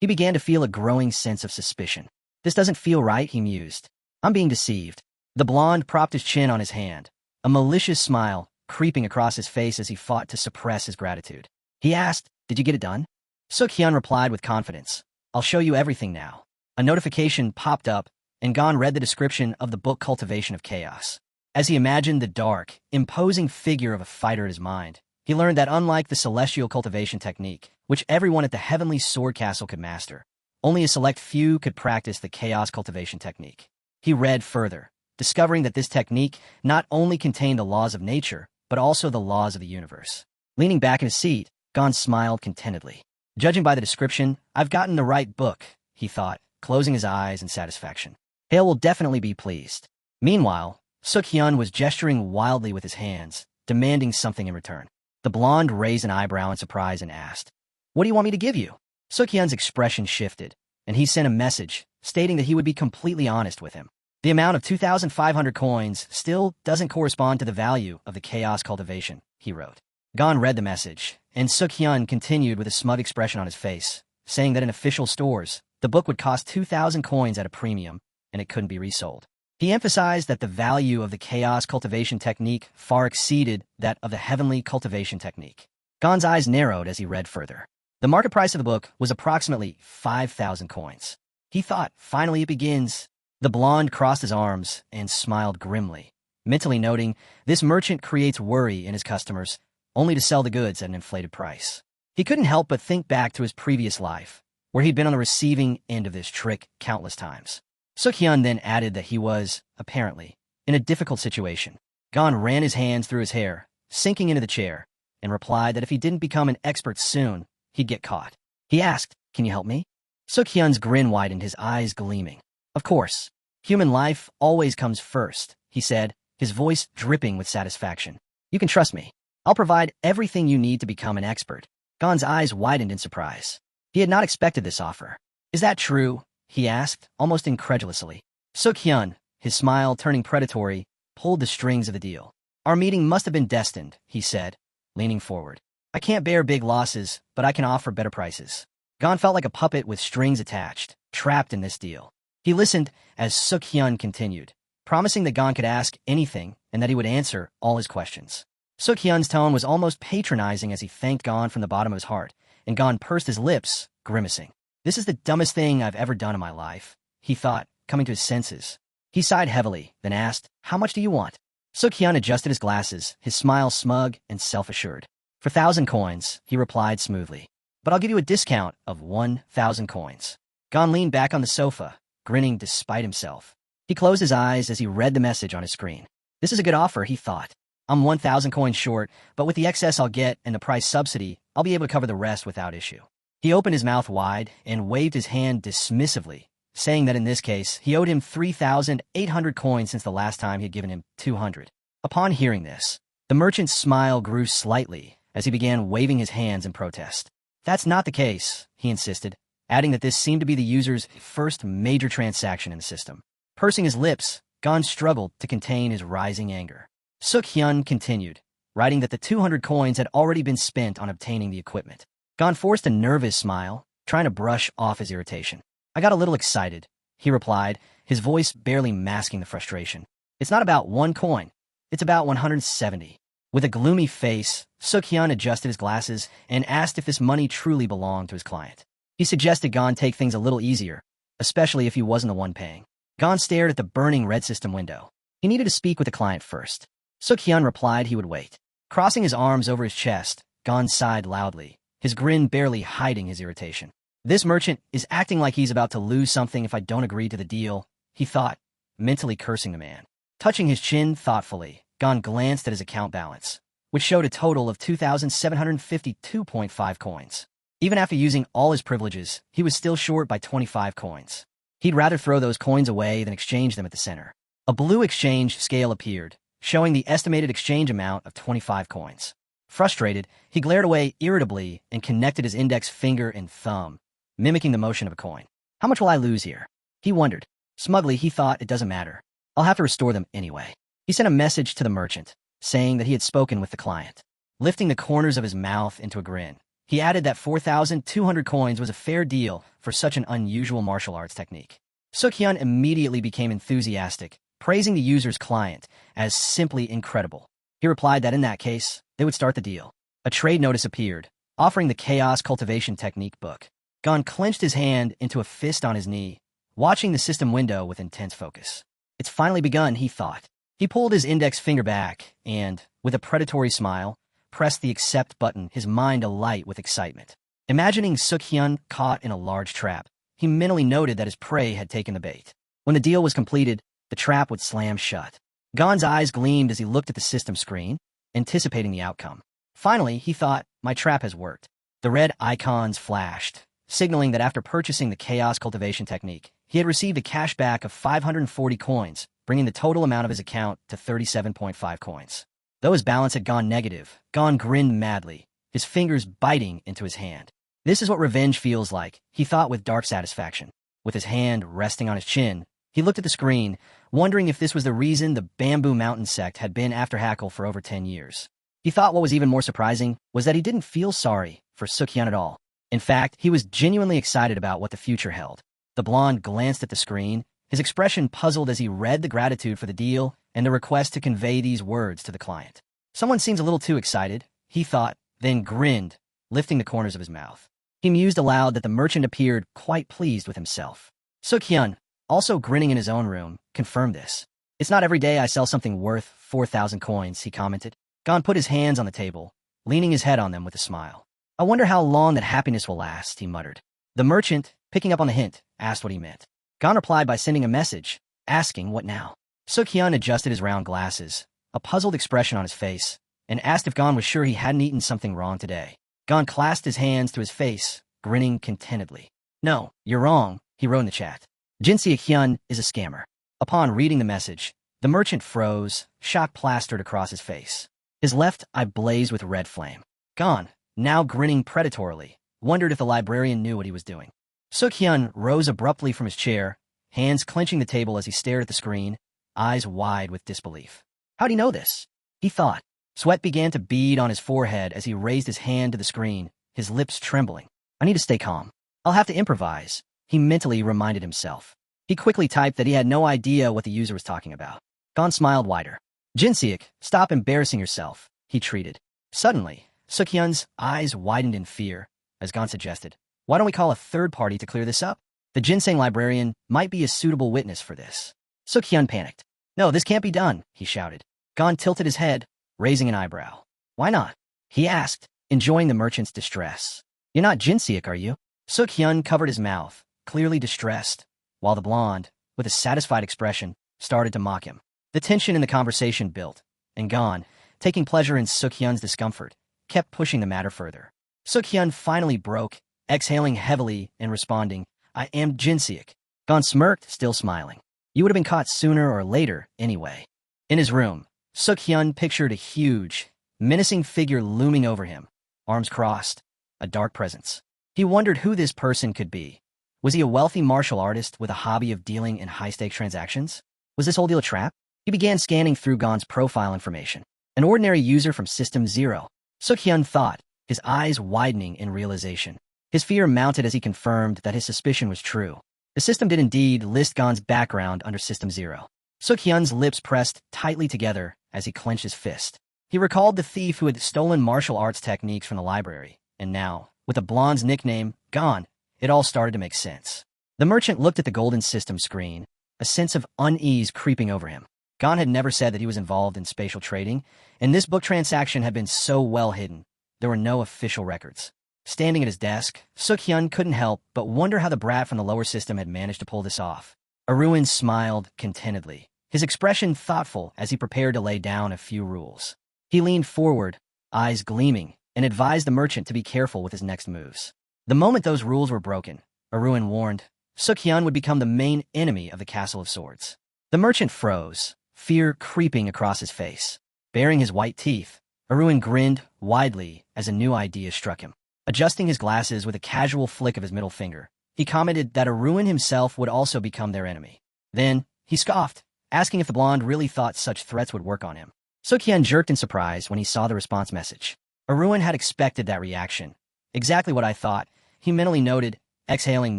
Speaker 1: He began to feel a growing sense of suspicion. This doesn't feel right, he mused. I'm being deceived. The blonde propped his chin on his hand, a malicious smile creeping across his face as he fought to suppress his gratitude. He asked, "Did you get it done?" Suk-hyun replied with confidence, "I'll show you everything now." A notification popped up, and Gon read the description of the book Cultivation of Chaos. As he imagined the dark, imposing figure of a fighter in his mind, he learned that unlike the celestial cultivation technique, which everyone at the heavenly sword castle could master, only a select few could practice the chaos cultivation technique. He read further, discovering that this technique not only contained the laws of nature, but also the laws of the universe. Leaning back in his seat, Gon smiled contentedly. Judging by the description, I've gotten the right book, he thought, closing his eyes in satisfaction. Hale will definitely be pleased. Meanwhile, Suk-hyun was gesturing wildly with his hands, demanding something in return. The blonde raised an eyebrow in surprise and asked, "What do you want me to give you?" Suk-hyun's expression shifted, and he sent a message, stating that he would be completely honest with him. The amount of 2,500 coins still doesn't correspond to the value of the chaos cultivation, he wrote. Gon read the message, and Suk-hyun continued with a smug expression on his face, saying that in official stores, the book would cost 2,000 coins at a premium, and it couldn't be resold. He emphasized that the value of the chaos cultivation technique far exceeded that of the heavenly cultivation technique. Gon's eyes narrowed as he read further. The market price of the book was approximately 5,000 coins. He thought, finally it begins. The blonde crossed his arms and smiled grimly, mentally noting, this merchant creates worry in his customers, only to sell the goods at an inflated price. He couldn't help but think back to his previous life, where he'd been on the receiving end of this trick countless times. Suk-hyun then added that he was, apparently, in a difficult situation. Gon ran his hands through his hair, sinking into the chair, and replied that if he didn't become an expert soon, he'd get caught. He asked, "Can you help me?" Suk-hyun's grin widened, his eyes gleaming. "Of course. Human life always comes first," he said, his voice dripping with satisfaction. "You can trust me. I'll provide everything you need to become an expert." Gon's eyes widened in surprise. He had not expected this offer. "Is that true?" he asked, almost incredulously. Suk-hyun, his smile turning predatory, pulled the strings of the deal. "Our meeting must have been destined," he said, leaning forward. "I can't bear big losses, but I can offer better prices." Gon felt like a puppet with strings attached, trapped in this deal. He listened as Suk-hyun continued, promising that Gon could ask anything and that he would answer all his questions. Suk-hyun's tone was almost patronizing as he thanked Gon from the bottom of his heart, and Gon pursed his lips, grimacing. "This is the dumbest thing I've ever done in my life," he thought, coming to his senses. He sighed heavily, then asked, "How much do you want?" Suk-hyun adjusted his glasses, his smile smug and self-assured. "For 1,000 coins," he replied smoothly. "But I'll give you a discount of 1,000 coins." Gon leaned back on the sofa, grinning despite himself. He closed his eyes as he read the message on his screen. This is a good offer, he thought. I'm 1,000 coins short, but with the excess I'll get and the price subsidy, I'll be able to cover the rest without issue. He opened his mouth wide and waved his hand dismissively, saying that in this case, he owed him 3,800 coins since the last time he had given him 200. Upon hearing this, the merchant's smile grew slightly as he began waving his hands in protest. "That's not the case," he insisted, adding that this seemed to be the user's first major transaction in the system. Pursing his lips, Gon struggled to contain his rising anger. Suk-hyun continued, writing that the 200 coins had already been spent on obtaining the equipment. Gon forced a nervous smile, trying to brush off his irritation. "I got a little excited," he replied, his voice barely masking the frustration. "It's not about 1 coin. It's about 170. With a gloomy face, Suk-hyun adjusted his glasses and asked if this money truly belonged to his client. He suggested Gon take things a little easier, especially if he wasn't the one paying. Gon stared at the burning red system window. He needed to speak with the client first. Suk-hyun replied he would wait. Crossing his arms over his chest, Gon sighed loudly, his grin barely hiding his irritation. "This merchant is acting like he's about to lose something if I don't agree to the deal," he thought, mentally cursing the man. Touching his chin thoughtfully, Gon glanced at his account balance, which showed a total of 2,752.5 coins. Even after using all his privileges, he was still short by 25 coins. He'd rather throw those coins away than exchange them at the center. A blue exchange scale appeared, showing the estimated exchange amount of 25 coins. Frustrated, he glared away irritably and connected his index finger and thumb, mimicking the motion of a coin. "How much will I lose here?" he wondered. Smugly, he thought, "It doesn't matter. I'll have to restore them anyway." He sent a message to the merchant, saying that he had spoken with the client. Lifting the corners of his mouth into a grin, he added that 4,200 coins was a fair deal for such an unusual martial arts technique. Suk-hyun immediately became enthusiastic, praising the user's client as simply incredible. He replied that in that case, they would start the deal. A trade notice appeared, offering the Chaos Cultivation Technique book. Gon clenched his hand into a fist on his knee, watching the system window with intense focus. It's finally begun, he thought. He pulled his index finger back and, with a predatory smile, pressed the accept button, his mind alight with excitement. Imagining Suk-hyun caught in a large trap, he mentally noted that his prey had taken the bait. When the deal was completed, the trap would slam shut. Gon's eyes gleamed as he looked at the system screen, anticipating the outcome. Finally, he thought, my trap has worked. The red icons flashed, signaling that after purchasing the chaos cultivation technique, he had received a cashback of 540 coins, bringing the total amount of his account to 37.5 coins. Though his balance had gone negative, Gon grinned madly, his fingers biting into his hand. This is what revenge feels like, he thought with dark satisfaction. With his hand resting on his chin, he looked at the screen, wondering if this was the reason the Bamboo Mountain sect had been after Hackle for over 10 years. He thought what was even more surprising was that he didn't feel sorry for Suk-hyun at all. In fact, he was genuinely excited about what the future held. The blonde glanced at the screen, his expression puzzled as he read the gratitude for the deal and the request to convey these words to the client. Someone seems a little too excited, he thought, then grinned, lifting the corners of his mouth. He mused aloud that the merchant appeared quite pleased with himself. Suk-hyun, also grinning in his own room, confirmed this. It's not every day I sell something worth 4,000 coins, he commented. Gon put his hands on the table, leaning his head on them with a smile. I wonder how long that happiness will last, he muttered. The merchant, picking up on the hint, asked what he meant. Gon replied by sending a message, asking what now. Suk-hyun adjusted his round glasses, a puzzled expression on his face, and asked if Gon was sure he hadn't eaten something wrong today. Gon clasped his hands to his face, grinning contentedly. No, you're wrong, he wrote in the chat. Hyun is a scammer. Upon reading the message, the merchant froze, shock plastered across his face. His left eye blazed with red flame. Gon, now grinning predatorily, wondered if the librarian knew what he was doing. Suk-hyun rose abruptly from his chair, hands clenching the table as he stared at the screen, eyes wide with disbelief. How'd he know this? He thought. Sweat began to bead on his forehead as he raised his hand to the screen, his lips trembling. I need to stay calm. I'll have to improvise, he mentally reminded himself. He quickly typed that he had no idea what the user was talking about. Gon smiled wider. Jinseok, stop embarrassing yourself, he treated. Suddenly, Suk-hyun's eyes widened in fear, as Gon suggested. Why don't we call a third party to clear this up? The ginseng librarian might be a suitable witness for this. Suk-hyun panicked. No, this can't be done, he shouted. Gon tilted his head, raising an eyebrow. Why not? He asked, enjoying the merchant's distress. You're not Jinseok, are you? Suk-hyun covered his mouth, clearly distressed, while the blonde, with a satisfied expression, started to mock him. The tension in the conversation built, and Gon, taking pleasure in Suk-hyun's discomfort, kept pushing the matter further. Suk-hyun finally broke, exhaling heavily and responding, I am Jinseok. Gon smirked, still smiling. You would have been caught sooner or later, anyway. In his room, Suk-hyun pictured a huge, menacing figure looming over him, arms crossed, a dark presence. He wondered who this person could be. Was he a wealthy martial artist with a hobby of dealing in high-stakes transactions? Was this whole deal a trap? He began scanning through Gon's profile information. An ordinary user from System 0. Suk-hyun thought, his eyes widening in realization. His fear mounted as he confirmed that his suspicion was true. The system did indeed list Gon's background under System 0. Suk-hyun's lips pressed tightly together as he clenched his fist. He recalled the thief who had stolen martial arts techniques from the library, and now, with the blonde's nickname, Gon, it all started to make sense. The merchant looked at the golden system screen, a sense of unease creeping over him. Gon had never said that he was involved in spatial trading, and this book transaction had been so well hidden, there were no official records. Standing at his desk, Suk-hyun couldn't help but wonder how the brat from the lower system had managed to pull this off. Aruin smiled contentedly, his expression thoughtful as he prepared to lay down a few rules. He leaned forward, eyes gleaming, and advised the merchant to be careful with his next moves. The moment those rules were broken, Aruin warned, Suk-hyun would become the main enemy of the Castle of Swords. The merchant froze, fear creeping across his face. Baring his white teeth, Aruin grinned widely as a new idea struck him. Adjusting his glasses with a casual flick of his middle finger, he commented that Aruin himself would also become their enemy. Then, he scoffed, asking if the blonde really thought such threats would work on him. Suk-hyun jerked in surprise when he saw the response message. Aruin had expected that reaction. Exactly what I thought, he mentally noted, exhaling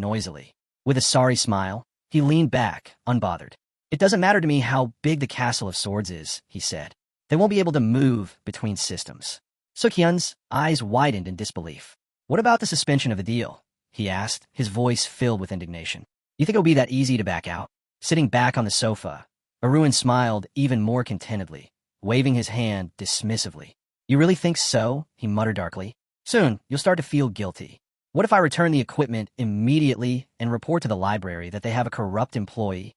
Speaker 1: noisily. With a sorry smile, he leaned back, unbothered. It doesn't matter to me how big the Castle of Swords is, he said. They won't be able to move between systems. Suk-hyun's eyes widened in disbelief. What about the suspension of the deal? He asked, his voice filled with indignation. You think it'll be that easy to back out? Sitting back on the sofa, Arun smiled even more contentedly, waving his hand dismissively. You really think so? He muttered darkly. Soon, you'll start to feel guilty. What if I return the equipment immediately and report to the library that they have a corrupt employee?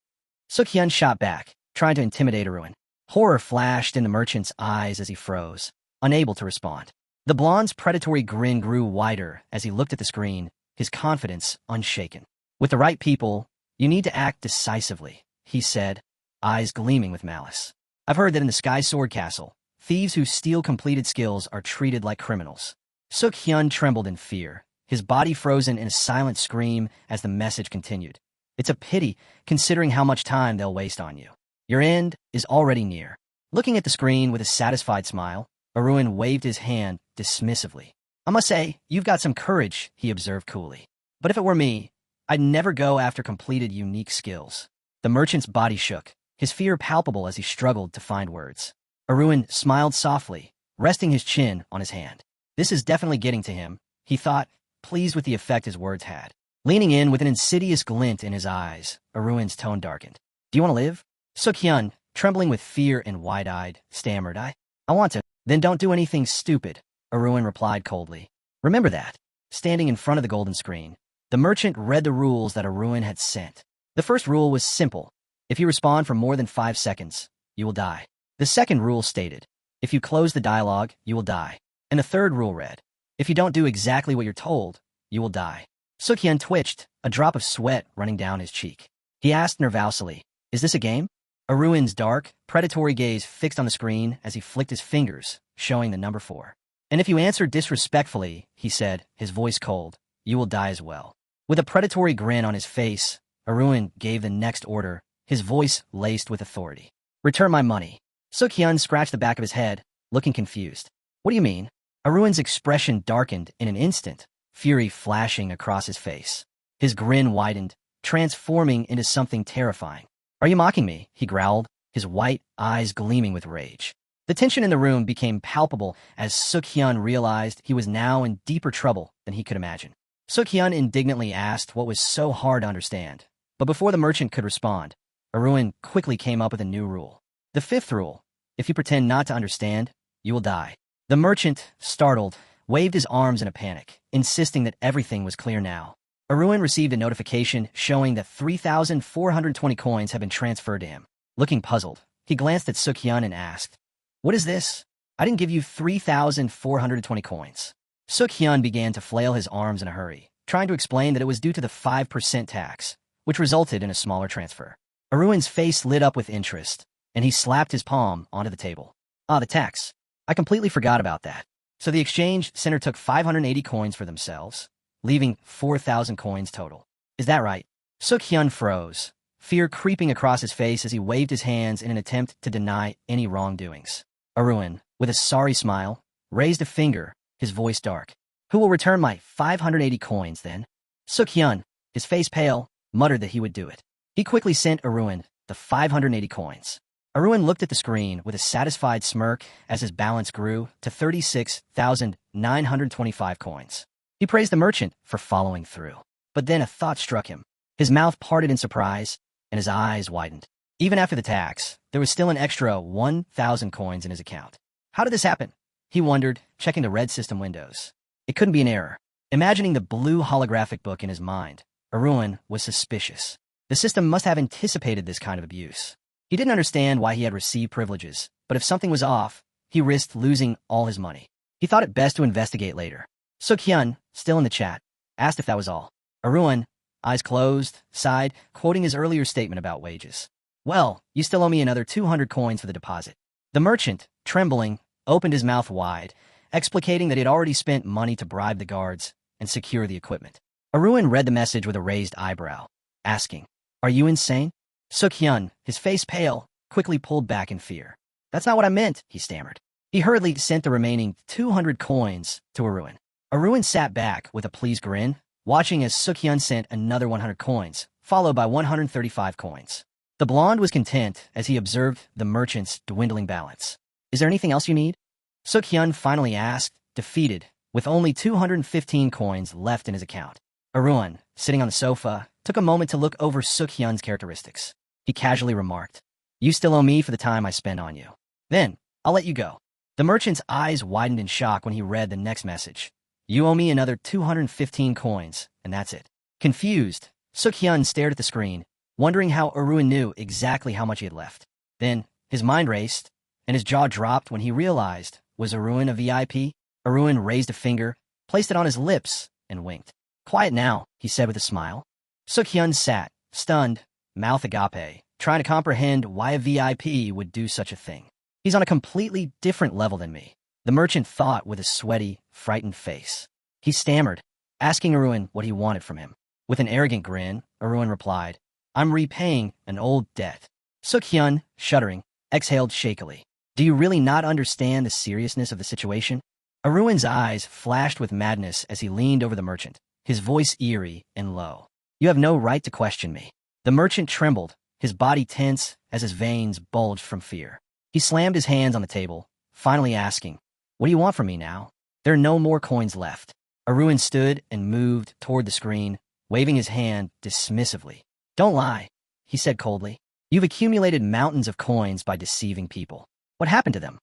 Speaker 1: Suk-hyun shot back, trying to intimidate Arun. Horror flashed in the merchant's eyes as he froze, unable to respond. The blonde's predatory grin grew wider as he looked at the screen, his confidence unshaken. With the right people, you need to act decisively, he said, eyes gleaming with malice. I've heard that in the Sky Sword Castle, thieves who steal completed skills are treated like criminals. Suk-hyun trembled in fear, his body frozen in a silent scream as the message continued. It's a pity, considering how much time they'll waste on you. Your end is already near. Looking at the screen with a satisfied smile, Arun waved his hand dismissively. I must say, you've got some courage, he observed coolly. But if it were me, I'd never go after completed unique skills. The merchant's body shook, his fear palpable as he struggled to find words. Arun smiled softly, resting his chin on his hand. This is definitely getting to him, he thought, pleased with the effect his words had. Leaning in with an insidious glint in his eyes, Arun's tone darkened. Do you want to live? Suk-hyun, trembling with fear and wide-eyed, stammered, I want to. Then don't do anything stupid, Arun replied coldly. Remember that. Standing in front of the golden screen, the merchant read the rules that Arun had sent. The first rule was simple. If you respond for more than 5 seconds, you will die. The second rule stated, if you close the dialogue, you will die. And the third rule read, if you don't do exactly what you're told, you will die. Suk-hyun twitched, a drop of sweat running down his cheek. He asked nervously, is this a game? Arun's dark, predatory gaze fixed on the screen as he flicked his fingers, showing the number 4. And if you answer disrespectfully, he said, his voice cold, you will die as well. With a predatory grin on his face, Arun gave the next order, his voice laced with authority. Return my money. Suk-hyun scratched the back of his head, looking confused. What do you mean? Arun's expression darkened in an instant, fury flashing across his face. His grin widened, transforming into something terrifying. Are you mocking me? He growled, his white eyes gleaming with rage. The tension in the room became palpable as Suk-hyun realized he was now in deeper trouble than he could imagine. Suk-hyun indignantly asked what was so hard to understand. But before the merchant could respond, Arun quickly came up with a new rule. The 5th rule, if you pretend not to understand, you will die. The merchant, startled, waved his arms in a panic, insisting that everything was clear now. Arun received a notification showing that 3,420 coins had been transferred to him. Looking puzzled, he glanced at Suk-hyun and asked, what is this? I didn't give you 3,420 coins. Suk-hyun began to flail his arms in a hurry, trying to explain that it was due to the 5% tax, which resulted in a smaller transfer. Arun's face lit up with interest, and he slapped his palm onto the table. Ah, the tax. I completely forgot about that. So the exchange center took 580 coins for themselves, leaving 4,000 coins total. Is that right? Suk-hyun froze, fear creeping across his face as he waved his hands in an attempt to deny any wrongdoings. Arun, with a sorry smile, raised a finger, his voice dark. Who will return my 580 coins, then? Suk-hyun, his face pale, muttered that he would do it. He quickly sent Arun the 580 coins. Arun looked at the screen with a satisfied smirk as his balance grew to 36,925 coins. He praised the merchant for following through. But then a thought struck him. His mouth parted in surprise, and his eyes widened. Even after the tax, there was still an extra 1,000 coins in his account. How did this happen? He wondered, checking the red system windows. It couldn't be an error. Imagining the blue holographic book in his mind, Arun was suspicious. The system must have anticipated this kind of abuse. He didn't understand why he had received privileges, but if something was off, he risked losing all his money. He thought it best to investigate later. Suk-hyun, still in the chat, asked if that was all. Arun, eyes closed, sighed, quoting his earlier statement about wages. Well, you still owe me another 200 coins for the deposit. The merchant, trembling, opened his mouth wide, explicating that he had already spent money to bribe the guards and secure the equipment. Arun read the message with a raised eyebrow, asking, Are you insane? Suk-hyun, his face pale, quickly pulled back in fear. That's not what I meant, he stammered. He hurriedly sent the remaining 200 coins to Arun. Arun sat back with a pleased grin, watching as Suk-hyun sent another 100 coins, followed by 135 coins. The blonde was content as he observed the merchant's dwindling balance. Is there anything else you need? Suk-hyun finally asked, defeated, with only 215 coins left in his account. Arun, sitting on the sofa, took a moment to look over Suk-hyun's characteristics. He casually remarked, You still owe me for the time I spent on you. Then, I'll let you go. The merchant's eyes widened in shock when he read the next message. You owe me another 215 coins, and that's it. Confused, Suk-hyun stared at the screen, wondering how Aruin knew exactly how much he had left. Then, his mind raced, and his jaw dropped when he realized, was Aruin a VIP? Aruin raised a finger, placed it on his lips, and winked. Quiet now, he said with a smile. Suk-hyun sat, stunned, mouth agape, trying to comprehend why a VIP would do such a thing. He's on a completely different level than me, the merchant thought with a sweaty, frightened face. He stammered, asking Aruin what he wanted from him. With an arrogant grin, Aruin replied, I'm repaying an old debt. Suk-hyun, shuddering, exhaled shakily. Do you really not understand the seriousness of the situation? Aruin's eyes flashed with madness as he leaned over the merchant, his voice eerie and low. You have no right to question me. The merchant trembled, his body tense as his veins bulged from fear. He slammed his hands on the table, finally asking, What do you want from me now? There are no more coins left. Aruin stood and moved toward the screen, waving his hand dismissively. Don't lie, he said coldly. You've accumulated mountains of coins by deceiving people. What happened to them?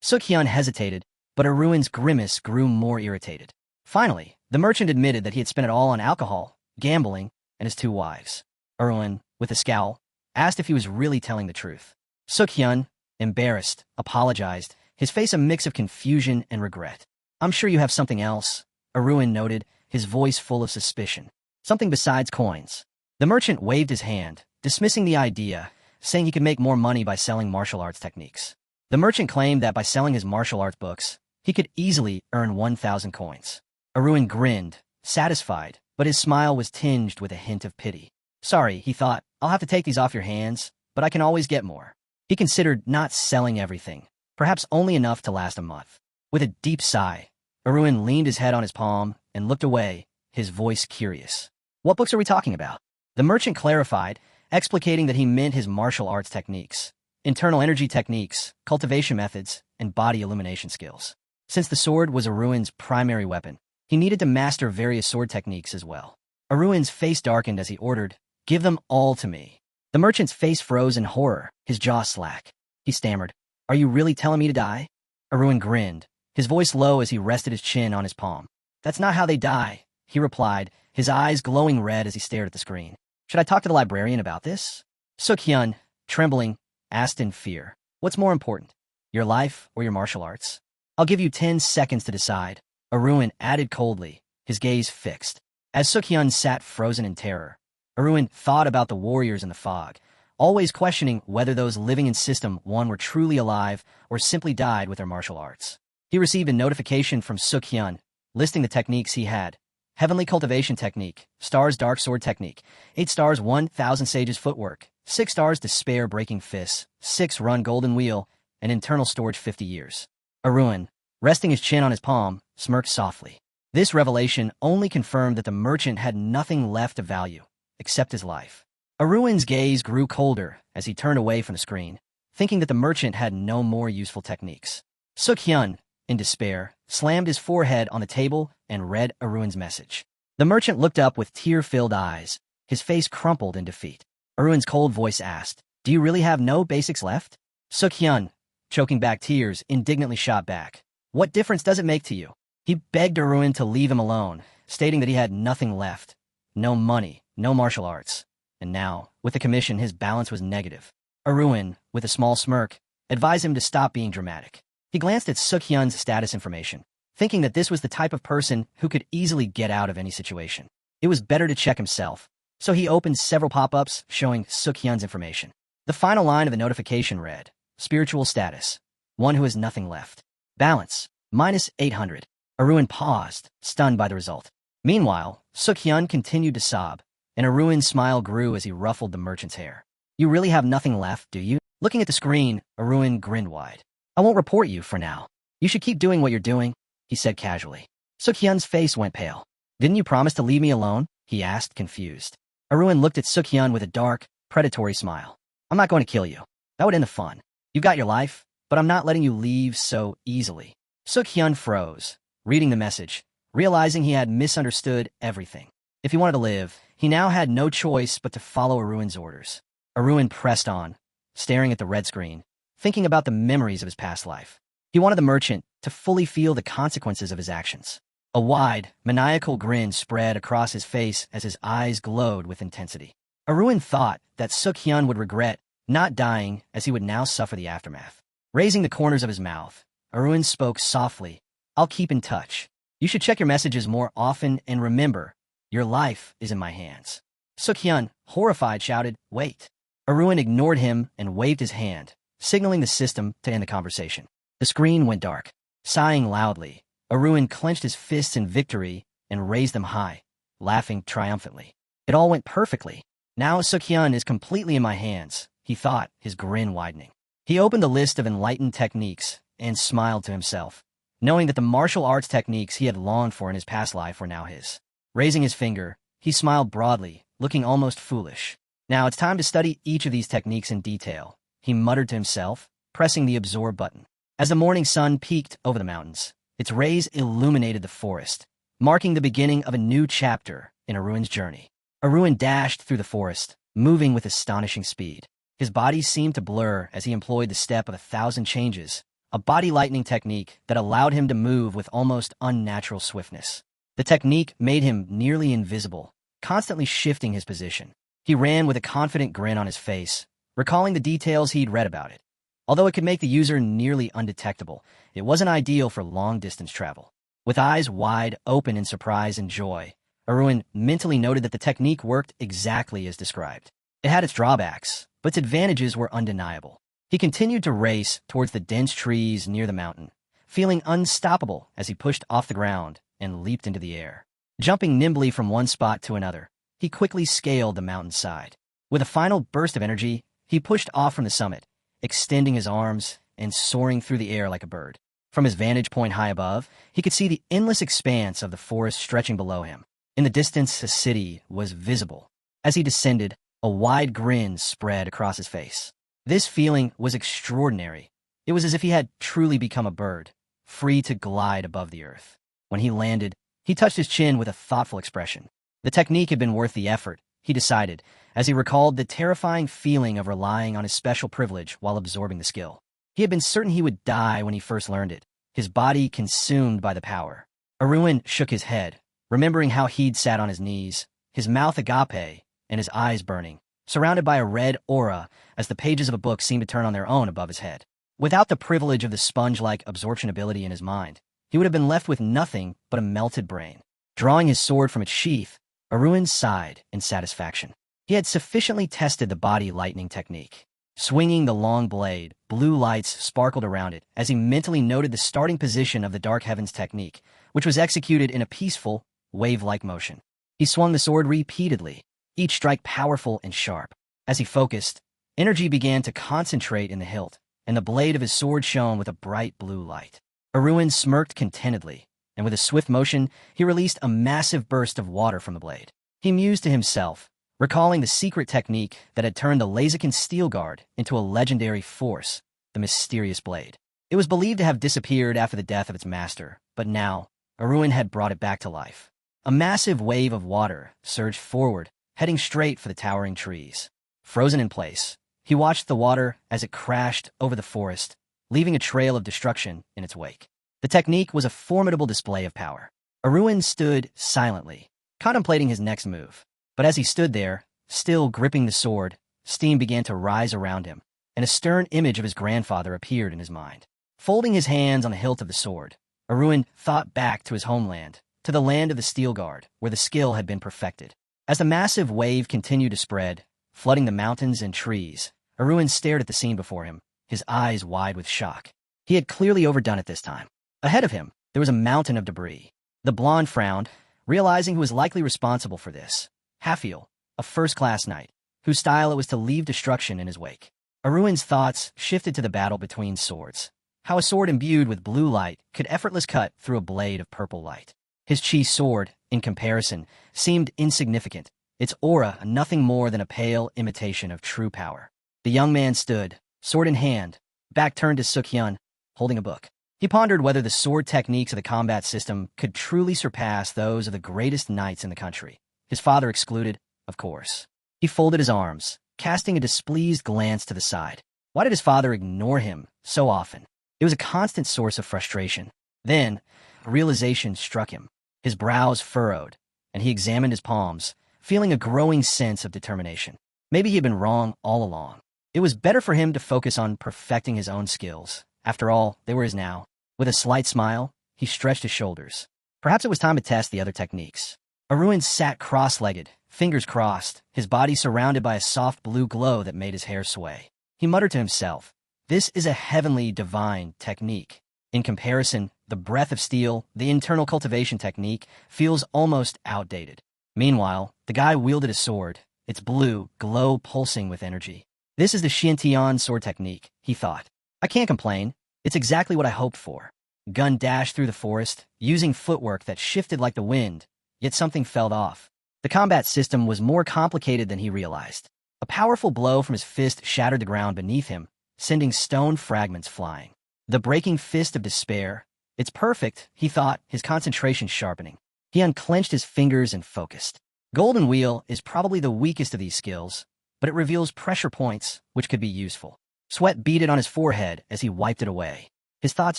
Speaker 1: Suk-hyun hesitated, but Aruin's grimace grew more irritated. Finally, the merchant admitted that he had spent it all on alcohol, gambling, and his 2 wives. Aruin, with a scowl, asked if he was really telling the truth. Suk-hyun, embarrassed, apologized, his face a mix of confusion and regret. I'm sure you have something else, Aruin noted, his voice full of suspicion. Something besides coins. The merchant waved his hand, dismissing the idea, saying he could make more money by selling martial arts techniques. The merchant claimed that by selling his martial arts books, he could easily earn 1,000 coins. Aruin grinned, satisfied, but his smile was tinged with a hint of pity. Sorry, he thought, I'll have to take these off your hands, but I can always get more. He considered not selling everything, perhaps only enough to last a month. With a deep sigh, Aruin leaned his head on his palm and looked away, his voice curious. What books are we talking about? The merchant clarified, explicating that he meant his martial arts techniques, internal energy techniques, cultivation methods, and body illumination skills. Since the sword was Aruin's primary weapon, he needed to master various sword techniques as well. Aruin's face darkened as he ordered, Give them all to me. The merchant's face froze in horror, his jaw slack. He stammered, Are you really telling me to die? Aruin grinned, his voice low as he rested his chin on his palm. That's not how they die, he replied, his eyes glowing red as he stared at the screen. Should I talk to the librarian about this? Suk-hyun, trembling, asked in fear. What's more important, your life or your martial arts? I'll give you 10 seconds to decide, Aruin added coldly, his gaze fixed. As Suk-hyun sat frozen in terror, Aruin thought about the warriors in the fog, always questioning whether those living in System 1 were truly alive or simply died with their martial arts. He received a notification from Suk-hyun, listing the techniques he had. Heavenly Cultivation Technique, Stars Dark Sword Technique, 8 stars 1,000 Sages Footwork, 6 stars Despair Breaking Fists, 6 Run Golden Wheel, and Internal Storage 50 years. Aruin, resting his chin on his palm, smirked softly. This revelation only confirmed that the merchant had nothing left of value, except his life. Aruin's gaze grew colder as he turned away from the screen, thinking that the merchant had no more useful techniques. Suk-hyun, in despair, slammed his forehead on the table and read Aruin's message. The merchant looked up with tear-filled eyes, his face crumpled in defeat. Aruin's cold voice asked, Do you really have no basics left? Suk-hyun, choking back tears, indignantly shot back. What difference does it make to you? He begged Aruin to leave him alone, stating that he had nothing left. No money, no martial arts. And now, with the commission, his balance was negative. Aruin, with a small smirk, advised him to stop being dramatic. He glanced at Suk-hyun's status information, thinking that this was the type of person who could easily get out of any situation. It was better to check himself, so he opened several pop-ups showing Suk-hyun's information. The final line of the notification read, Spiritual status, one who has nothing left. Balance, -800. Aruin paused, stunned by the result. Meanwhile, Suk-hyun continued to sob, and Aruin's smile grew as he ruffled the merchant's hair. You really have nothing left, do you? Looking at the screen, Aruin grinned wide. I won't report you for now. You should keep doing what you're doing, he said casually. Suk-hyun's face went pale. Didn't you promise to leave me alone? He asked, confused. Aruin looked at Suk-hyun with a dark, predatory smile. I'm not going to kill you. That would end the fun. You've got your life, but I'm not letting you leave so easily. Suk-hyun froze, reading the message, realizing he had misunderstood everything. If he wanted to live, he now had no choice but to follow Aruin's orders. Aruin pressed on, staring at the red screen, thinking about the memories of his past life. He wanted the merchant to fully feel the consequences of his actions. A wide, maniacal grin spread across his face as his eyes glowed with intensity. Arun thought that Suk-hyun would regret not dying, as he would now suffer the aftermath. Raising the corners of his mouth, Arun spoke softly. "I'll keep in touch. You should check your messages more often, and remember, your life is in my hands." Suk-hyun, horrified, shouted, "Wait." Arun ignored him and waved his hand, signaling the system to end the conversation. The screen went dark. Sighing loudly, Arun clenched his fists in victory and raised them high, laughing triumphantly. It all went perfectly. "Now Suk-hyun is completely in my hands," he thought, his grin widening. He opened the list of enlightened techniques and smiled to himself, knowing that the martial arts techniques he had longed for in his past life were now his. Raising his finger, he smiled broadly, looking almost foolish. "Now it's time to study each of these techniques in detail," he muttered to himself, pressing the absorb button. As the morning sun peeked over the mountains, its rays illuminated the forest, marking the beginning of a new chapter in Arun's journey. Arun dashed through the forest, moving with astonishing speed. His body seemed to blur as he employed the step of 1,000 changes, a body lightning technique that allowed him to move with almost unnatural swiftness. The technique made him nearly invisible, constantly shifting his position. He ran with a confident grin on his face, recalling the details he'd read about it. Although it could make the user nearly undetectable, it wasn't ideal for long-distance travel. With eyes wide open in surprise and joy, Arun mentally noted that the technique worked exactly as described. It had its drawbacks, but its advantages were undeniable. He continued to race towards the dense trees near the mountain, feeling unstoppable as he pushed off the ground and leaped into the air. Jumping nimbly from one spot to another, he quickly scaled the mountainside. With a final burst of energy, he pushed off from the summit, extending his arms and soaring through the air like a bird. From his vantage point high above, he could see the endless expanse of the forest stretching below him. In the distance, a city was visible. As he descended, a wide grin spread across his face. This feeling was extraordinary. It was as if he had truly become a bird, free to glide above the earth. When he landed, he touched his chin with a thoughtful expression. The technique had been worth the effort, he decided, as he recalled the terrifying feeling of relying on his special privilege while absorbing the skill. He had been certain he would die when he first learned it, his body consumed by the power. Arun shook his head, remembering how he'd sat on his knees, his mouth agape and his eyes burning, surrounded by a red aura as the pages of a book seemed to turn on their own above his head. Without the privilege of the sponge-like absorption ability in his mind, he would have been left with nothing but a melted brain. Drawing his sword from its sheath, Arun sighed in satisfaction. He had sufficiently tested the body lightning technique. Swinging the long blade, blue lights sparkled around it as he mentally noted the starting position of the Dark Heavens technique, which was executed in a peaceful, wave-like motion. He swung the sword repeatedly, each strike powerful and sharp. As he focused, energy began to concentrate in the hilt, and the blade of his sword shone with a bright blue light. Arun smirked contentedly, and with a swift motion, he released a massive burst of water from the blade. He mused to himself, recalling the secret technique that had turned the Laziken Steel Guard into a legendary force, the mysterious blade. It was believed to have disappeared after the death of its master, but now, Arun had brought it back to life. A massive wave of water surged forward, heading straight for the towering trees. Frozen in place, he watched the water as it crashed over the forest, leaving a trail of destruction in its wake. The technique was a formidable display of power. Arun stood silently, contemplating his next move. But as he stood there, still gripping the sword, steam began to rise around him, and a stern image of his grandfather appeared in his mind. Folding his hands on the hilt of the sword, Arun thought back to his homeland, to the land of the Steel Guard, where the skill had been perfected. As the massive wave continued to spread, flooding the mountains and trees, Arun stared at the scene before him, his eyes wide with shock. He had clearly overdone it this time. Ahead of him, there was a mountain of debris. The blonde frowned, realizing who was likely responsible for this. Hafiel, a first-class knight, whose style it was to leave destruction in his wake. Arun's thoughts shifted to the battle between swords. How a sword imbued with blue light could effortlessly cut through a blade of purple light. His chi sword, in comparison, seemed insignificant, its aura nothing more than a pale imitation of true power. The young man stood, sword in hand, back turned to Suk-hyun, holding a book. He pondered whether the sword techniques of the combat system could truly surpass those of the greatest knights in the country. His father excluded, of course. He folded his arms, casting a displeased glance to the side. Why did his father ignore him so often? It was a constant source of frustration. Then, a realization struck him. His brows furrowed, and he examined his palms, feeling a growing sense of determination. Maybe he had been wrong all along. It was better for him to focus on perfecting his own skills. After all, they were his now. With a slight smile, he stretched his shoulders. Perhaps it was time to test the other techniques. Arun sat cross-legged, fingers crossed, his body surrounded by a soft blue glow that made his hair sway. He muttered to himself, "This is a heavenly, divine technique." In comparison, the breath of steel, the internal cultivation technique, feels almost outdated. Meanwhile, the guy wielded a sword, its blue glow pulsing with energy. This is the Xiantian sword technique, he thought. I can't complain. It's exactly what I hoped for. Gun dashed through the forest, using footwork that shifted like the wind, yet something fell off. The combat system was more complicated than he realized. A powerful blow from his fist shattered the ground beneath him, sending stone fragments flying. The breaking fist of despair. It's perfect, he thought, his concentration sharpening. He unclenched his fingers and focused. Golden Wheel is probably the weakest of these skills, but it reveals pressure points, which could be useful. Sweat beaded on his forehead as he wiped it away. His thoughts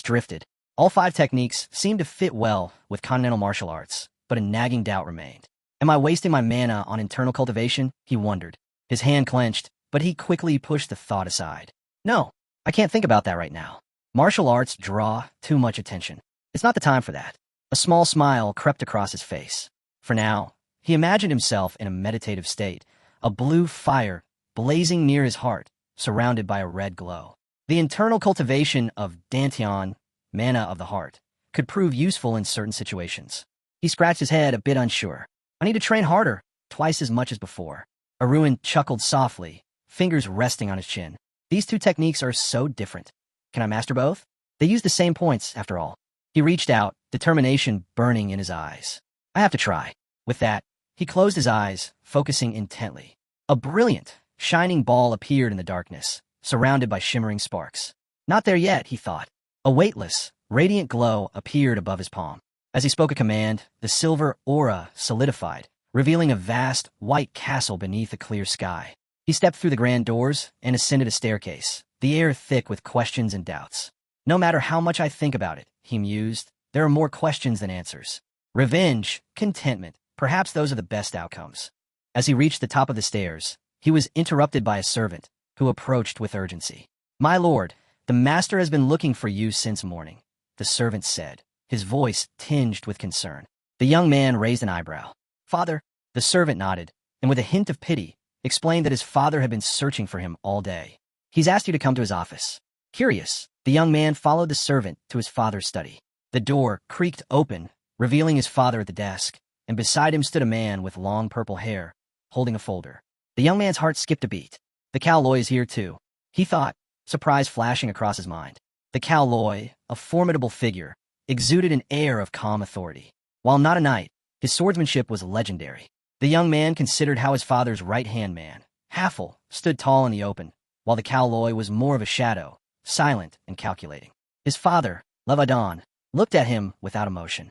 Speaker 1: drifted. All 5 techniques seemed to fit well with continental martial arts, but a nagging doubt remained. Am I wasting my mana on internal cultivation? He wondered. His hand clenched, but he quickly pushed the thought aside. No, I can't think about that right now. Martial arts draw too much attention. It's not the time for that. A small smile crept across his face. For now, he imagined himself in a meditative state, a blue fire blazing near his heart, surrounded by a red glow. The internal cultivation of Dantian, mana of the heart, could prove useful in certain situations. He scratched his head, a bit unsure. I need to train harder, twice as much as before. Arun chuckled softly, fingers resting on his chin. These 2 techniques are so different. Can I master both? They use the same points, after all. He reached out, determination burning in his eyes. I have to try. With that, he closed his eyes, focusing intently. A brilliant, shining ball appeared in the darkness, surrounded by shimmering sparks. Not there yet, he thought. A weightless, radiant glow appeared above his palm. As he spoke a command, the silver aura solidified, revealing a vast, white castle beneath a clear sky. He stepped through the grand doors and ascended a staircase, the air thick with questions and doubts. No matter how much I think about it, he mused, there are more questions than answers. Revenge, contentment, perhaps those are the best outcomes. As he reached the top of the stairs, he was interrupted by a servant, who approached with urgency. My lord, the master has been looking for you since morning, the servant said, his voice tinged with concern. The young man raised an eyebrow. Father, the servant nodded, and with a hint of pity, explained that his father had been searching for him all day. He's asked you to come to his office. Curious, the young man followed the servant to his father's study. The door creaked open, revealing his father at the desk, and beside him stood a man with long purple hair, holding a folder. The young man's heart skipped a beat. The Cowloy is here too, he thought, surprise flashing across his mind. The Cowloy, a formidable figure, exuded an air of calm authority. While not a knight, his swordsmanship was legendary. The young man considered how his father's right-hand man, Haffel, stood tall in the open, while the Cowloy was more of a shadow, silent and calculating. His father, Levadon, looked at him without emotion.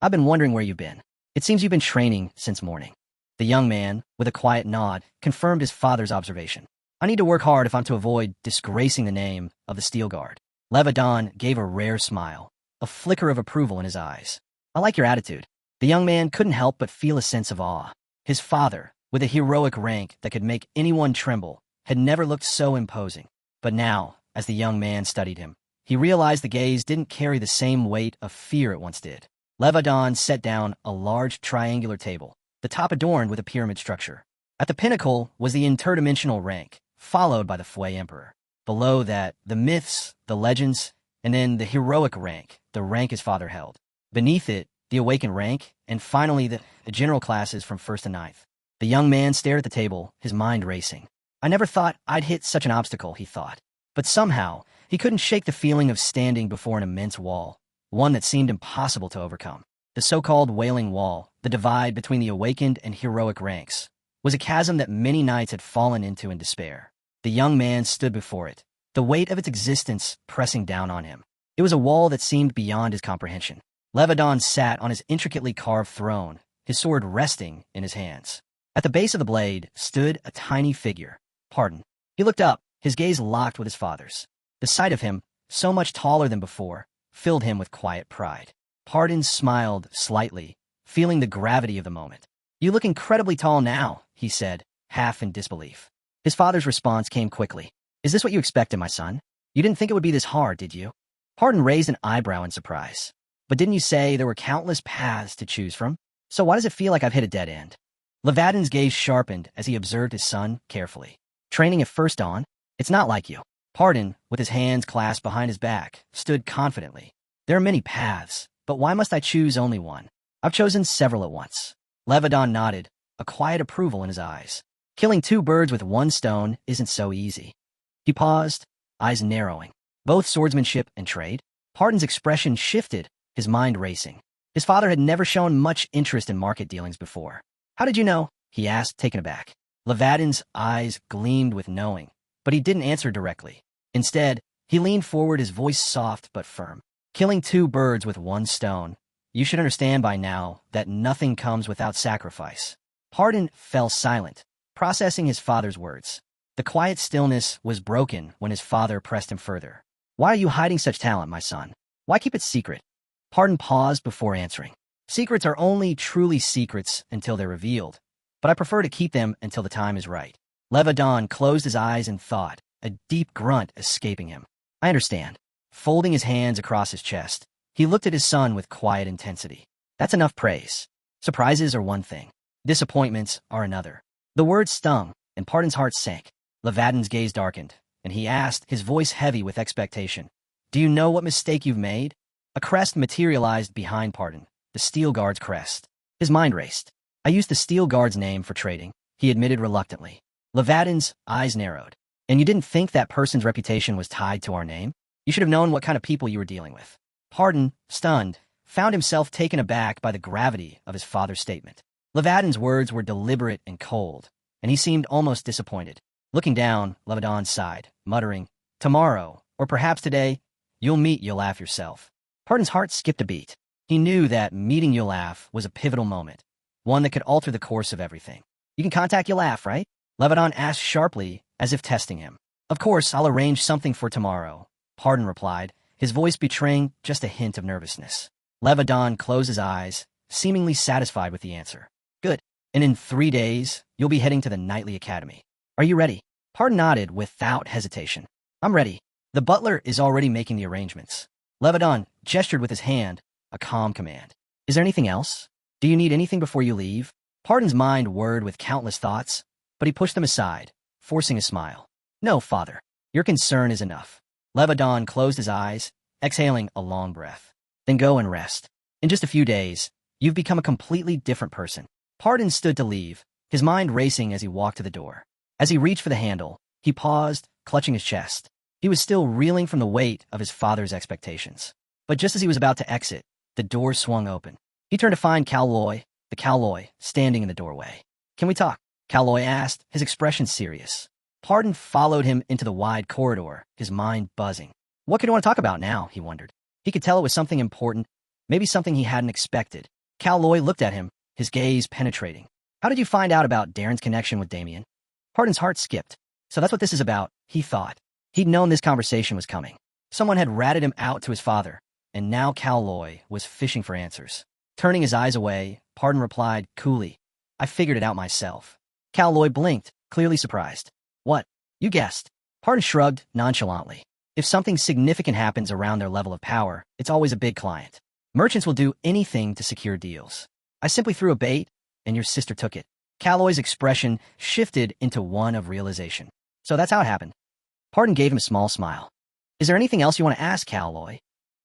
Speaker 1: I've been wondering where you've been. It seems you've been training since morning. The young man, with a quiet nod, confirmed his father's observation. I need to work hard if I'm to avoid disgracing the name of the Steel Guard. Levadon gave a rare smile, a flicker of approval in his eyes. I like your attitude. The young man couldn't help but feel a sense of awe. His father, with a heroic rank that could make anyone tremble, had never looked so imposing. But now, as the young man studied him, he realized the gaze didn't carry the same weight of fear it once did. Levadon set down a large triangular table, the top adorned with a pyramid structure. At the pinnacle was the interdimensional rank, followed by the Fui Emperor. Below that, the myths, the legends, and then the heroic rank, the rank his father held. Beneath it, the awakened rank, and finally the general classes from 1st to 9th. The young man stared at the table, his mind racing. I never thought I'd hit such an obstacle, he thought. But somehow, he couldn't shake the feeling of standing before an immense wall, one that seemed impossible to overcome. The so-called Wailing Wall, the divide between the awakened and heroic ranks, was a chasm that many knights had fallen into in despair. The young man stood before it, the weight of its existence pressing down on him. It was a wall that seemed beyond his comprehension. Levadon sat on his intricately carved throne, his sword resting in his hands. At the base of the blade stood a tiny figure. Pardon. He looked up, his gaze locked with his father's. The sight of him, so much taller than before, filled him with quiet pride. Pardon smiled slightly, feeling the gravity of the moment. "You look incredibly tall now," he said, half in disbelief. His father's response came quickly. "Is this what you expected, my son? You didn't think it would be this hard, did you?" Pardon raised an eyebrow in surprise. "But didn't you say there were countless paths to choose from? So why does it feel like I've hit a dead end?" Levadin's gaze sharpened as he observed his son carefully. "Training at first dawn? It's not like you." Pardon, with his hands clasped behind his back, stood confidently. "There are many paths, but why must I choose only one? I've chosen several at once." Levadon nodded, a quiet approval in his eyes. "Killing two birds with one stone isn't so easy." He paused, eyes narrowing. "Both swordsmanship and trade?" Pardon's expression shifted, his mind racing. His father had never shown much interest in market dealings before. "How did you know?" he asked, taken aback. Levadin's eyes gleamed with knowing, but he didn't answer directly. Instead, he leaned forward, his voice soft but firm. "Killing two birds with one stone. You should understand by now that nothing comes without sacrifice." Pardon fell silent, processing his father's words. The quiet stillness was broken when his father pressed him further. "Why are you hiding such talent, my son? Why keep it secret?" Pardon paused before answering. "Secrets are only truly secrets until they're revealed, but I prefer to keep them until the time is right." Levadon closed his eyes in thought, a deep grunt escaping him. "I understand." Folding his hands across his chest, he looked at his son with quiet intensity. "That's enough praise. Surprises are one thing. Disappointments are another." The words stung, and Pardon's heart sank. Levadin's gaze darkened, and he asked, his voice heavy with expectation, "Do you know what mistake you've made?" A crest materialized behind Pardon, the Steel Guard's crest. His mind raced. "I used the Steel Guard's name for trading," he admitted reluctantly. Levadin's eyes narrowed. "And you didn't think that person's reputation was tied to our name? You should have known what kind of people you were dealing with." Pardon, stunned, found himself taken aback by the gravity of his father's statement. Levadin's words were deliberate and cold, and he seemed almost disappointed. Looking down, Levadon sighed, muttering, "Tomorrow, or perhaps today, you'll meet Yolaf yourself." Pardon's heart skipped a beat. He knew that meeting Yolaf was a pivotal moment, one that could alter the course of everything. "You can contact Yolaf, right?" Levadon asked sharply, as if testing him. "Of course, I'll arrange something for tomorrow," Pardon replied, his voice betraying just a hint of nervousness. Levadon closed his eyes, seemingly satisfied with the answer. "Good. And in 3 days, you'll be heading to the Nightly Academy. Are you ready?" Pardon nodded without hesitation. "I'm ready. The butler is already making the arrangements." Levadon gestured with his hand, a calm command. "Is there anything else? Do you need anything before you leave?" Pardon's mind whirred with countless thoughts, but he pushed them aside, forcing a smile. "No, father. Your concern is enough." Levadon closed his eyes, exhaling a long breath. "Then go and rest. In just a few days, you've become a completely different person." Pardon stood to leave, his mind racing as he walked to the door. As he reached for the handle, he paused, clutching his chest. He was still reeling from the weight of his father's expectations. But just as he was about to exit, the door swung open. He turned to find the Cowloy, standing in the doorway. "Can we talk?" Cowloy asked, his expression serious. Pardon followed him into the wide corridor, his mind buzzing. What could he want to talk about now, he wondered. He could tell it was something important, maybe something he hadn't expected. Cowloy looked at him, his gaze penetrating. "How did you find out about Darren's connection with Damien?" Pardon's heart skipped. So that's what this is about, he thought. He'd known this conversation was coming. Someone had ratted him out to his father, and now Cowloy was fishing for answers. Turning his eyes away, Pardon replied coolly, "I figured it out myself." Cowloy blinked, clearly surprised. "What? You guessed." Pardon shrugged nonchalantly. If something significant happens around their level of power, it's always a big client. Merchants will do anything to secure deals. I simply threw a bait, and your sister took it. Cowloy's expression shifted into one of realization. So that's how it happened. Pardon gave him a small smile. "Is there anything else you want to ask, Cowloy?"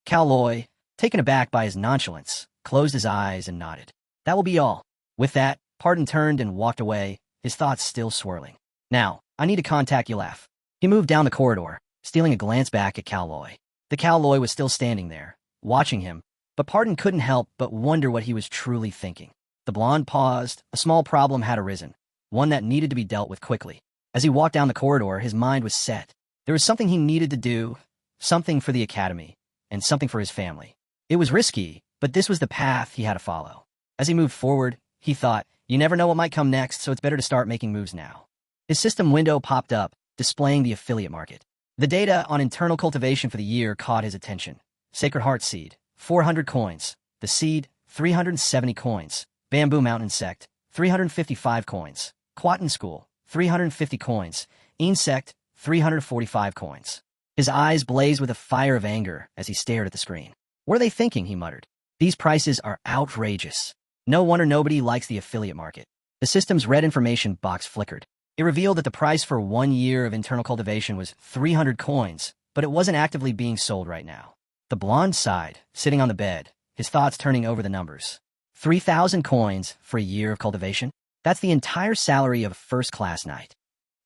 Speaker 1: Cowloy, taken aback by his nonchalance, closed his eyes and nodded. "That will be all." With that, Pardon turned and walked away, his thoughts still swirling. "Now, I need to contact Yolaf." He moved down the corridor, stealing a glance back at Cowloy. The Cowloy was still standing there, watching him, but Pardon couldn't help but wonder what he was truly thinking. The blonde paused. A small problem had arisen, one that needed to be dealt with quickly. As he walked down the corridor, his mind was set. There was something he needed to do, something for the academy, and something for his family. It was risky, but this was the path he had to follow. As he moved forward, he thought, you never know what might come next, so it's better to start making moves now. His system window popped up, displaying the affiliate market. The data on internal cultivation for the year caught his attention. Sacred Heart Seed, 400 coins. The Seed, 370 coins. Bamboo Mountain Insect, 355 coins. Quatin School, 350 coins. Insect, 345 coins. His eyes blazed with a fire of anger as he stared at the screen. What are they thinking, he muttered. These prices are outrageous. No wonder nobody likes the affiliate market. The system's red information box flickered. It revealed that the price for 1 year of internal cultivation was 300 coins, but it wasn't actively being sold right now. The blonde sighed, sitting on the bed, his thoughts turning over the numbers. 3,000 coins for a year of cultivation? That's the entire salary of a first-class knight.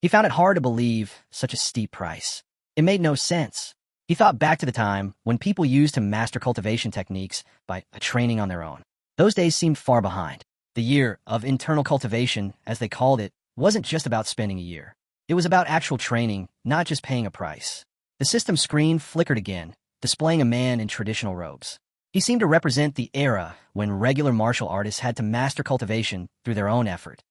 Speaker 1: He found it hard to believe such a steep price. It made no sense. He thought back to the time when people used to master cultivation techniques by training on their own. Those days seemed far behind. The year of internal cultivation, as they called it, wasn't just about spending a year. It was about actual training, not just paying a price. The system screen flickered again, displaying a man in traditional robes. He seemed to represent the era when regular martial artists had to master cultivation through their own effort.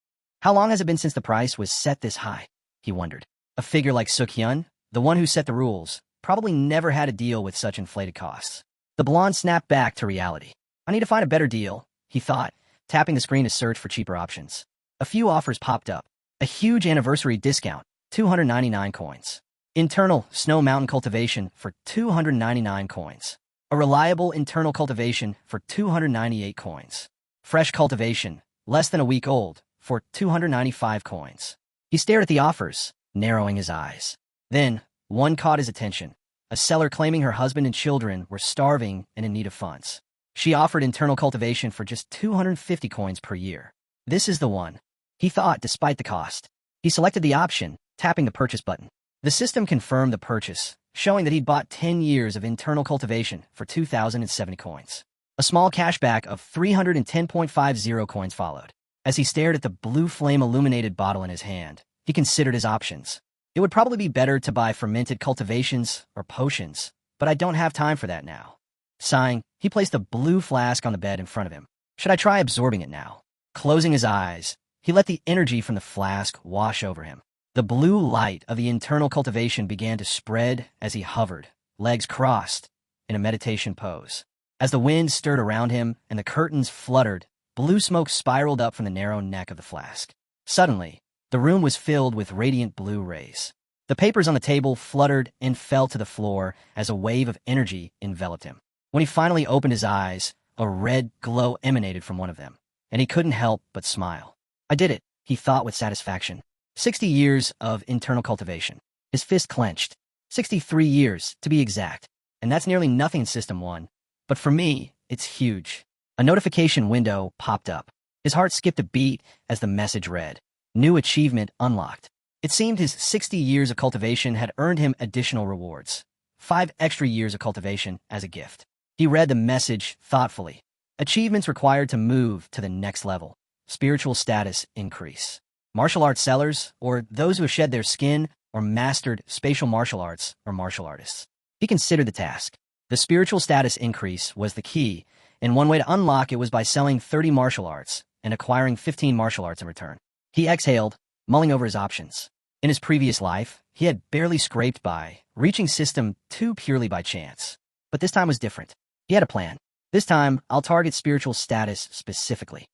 Speaker 1: How long has it been since the price was set this high? He wondered. A figure like Suk-hyun, the one who set the rules, probably never had to deal with such inflated costs. The blonde snapped back to reality. I need to find a better deal, he thought, tapping the screen to search for cheaper options. A few offers popped up. A huge anniversary discount, 299 coins. Internal snow mountain cultivation for 299 coins. A reliable internal cultivation for 298 coins. Fresh cultivation, less than a week old, for 295 coins. He stared at the offers, narrowing his eyes. Then, one caught his attention. A seller claiming her husband and children were starving and in need of funds. She offered internal cultivation for just 250 coins per year. This is the one, he thought, despite the cost. He selected the option, tapping the purchase button. The system confirmed the purchase, showing that he'd bought 10 years of internal cultivation for 2,070 coins. A small cashback of 310.50 coins followed. As he stared at the blue flame-illuminated bottle in his hand, he considered his options. It would probably be better to buy fermented cultivations or potions, but I don't have time for that now. Sighing, he placed the blue flask on the bed in front of him. Should I try absorbing it now? Closing his eyes, he let the energy from the flask wash over him. The blue light of the internal cultivation began to spread as he hovered, legs crossed, in a meditation pose. As the wind stirred around him and the curtains fluttered, blue smoke spiraled up from the narrow neck of the flask. Suddenly, the room was filled with radiant blue rays. The papers on the table fluttered and fell to the floor as a wave of energy enveloped him. When he finally opened his eyes, a red glow emanated from one of them, and he couldn't help but smile. I did it, he thought with satisfaction. 60 years of internal cultivation. His fist clenched. 63 years, to be exact. And that's nearly nothing in System 1. But for me, it's huge. A notification window popped up. His heart skipped a beat as the message read. New achievement unlocked. It seemed his 60 years of cultivation had earned him additional rewards. 5 extra years of cultivation as a gift. He read the message thoughtfully. Achievements required to move to the next level. Spiritual status increase. Martial arts sellers, or those who have shed their skin or mastered spatial martial arts, or martial artists. He considered the task. The spiritual status increase was the key, and one way to unlock it was by selling 30 martial arts and acquiring 15 martial arts in return. He exhaled, mulling over his options. In his previous life, he had barely scraped by, reaching System 2 purely by chance. But this time was different. He had a plan. This time, I'll target spiritual status specifically.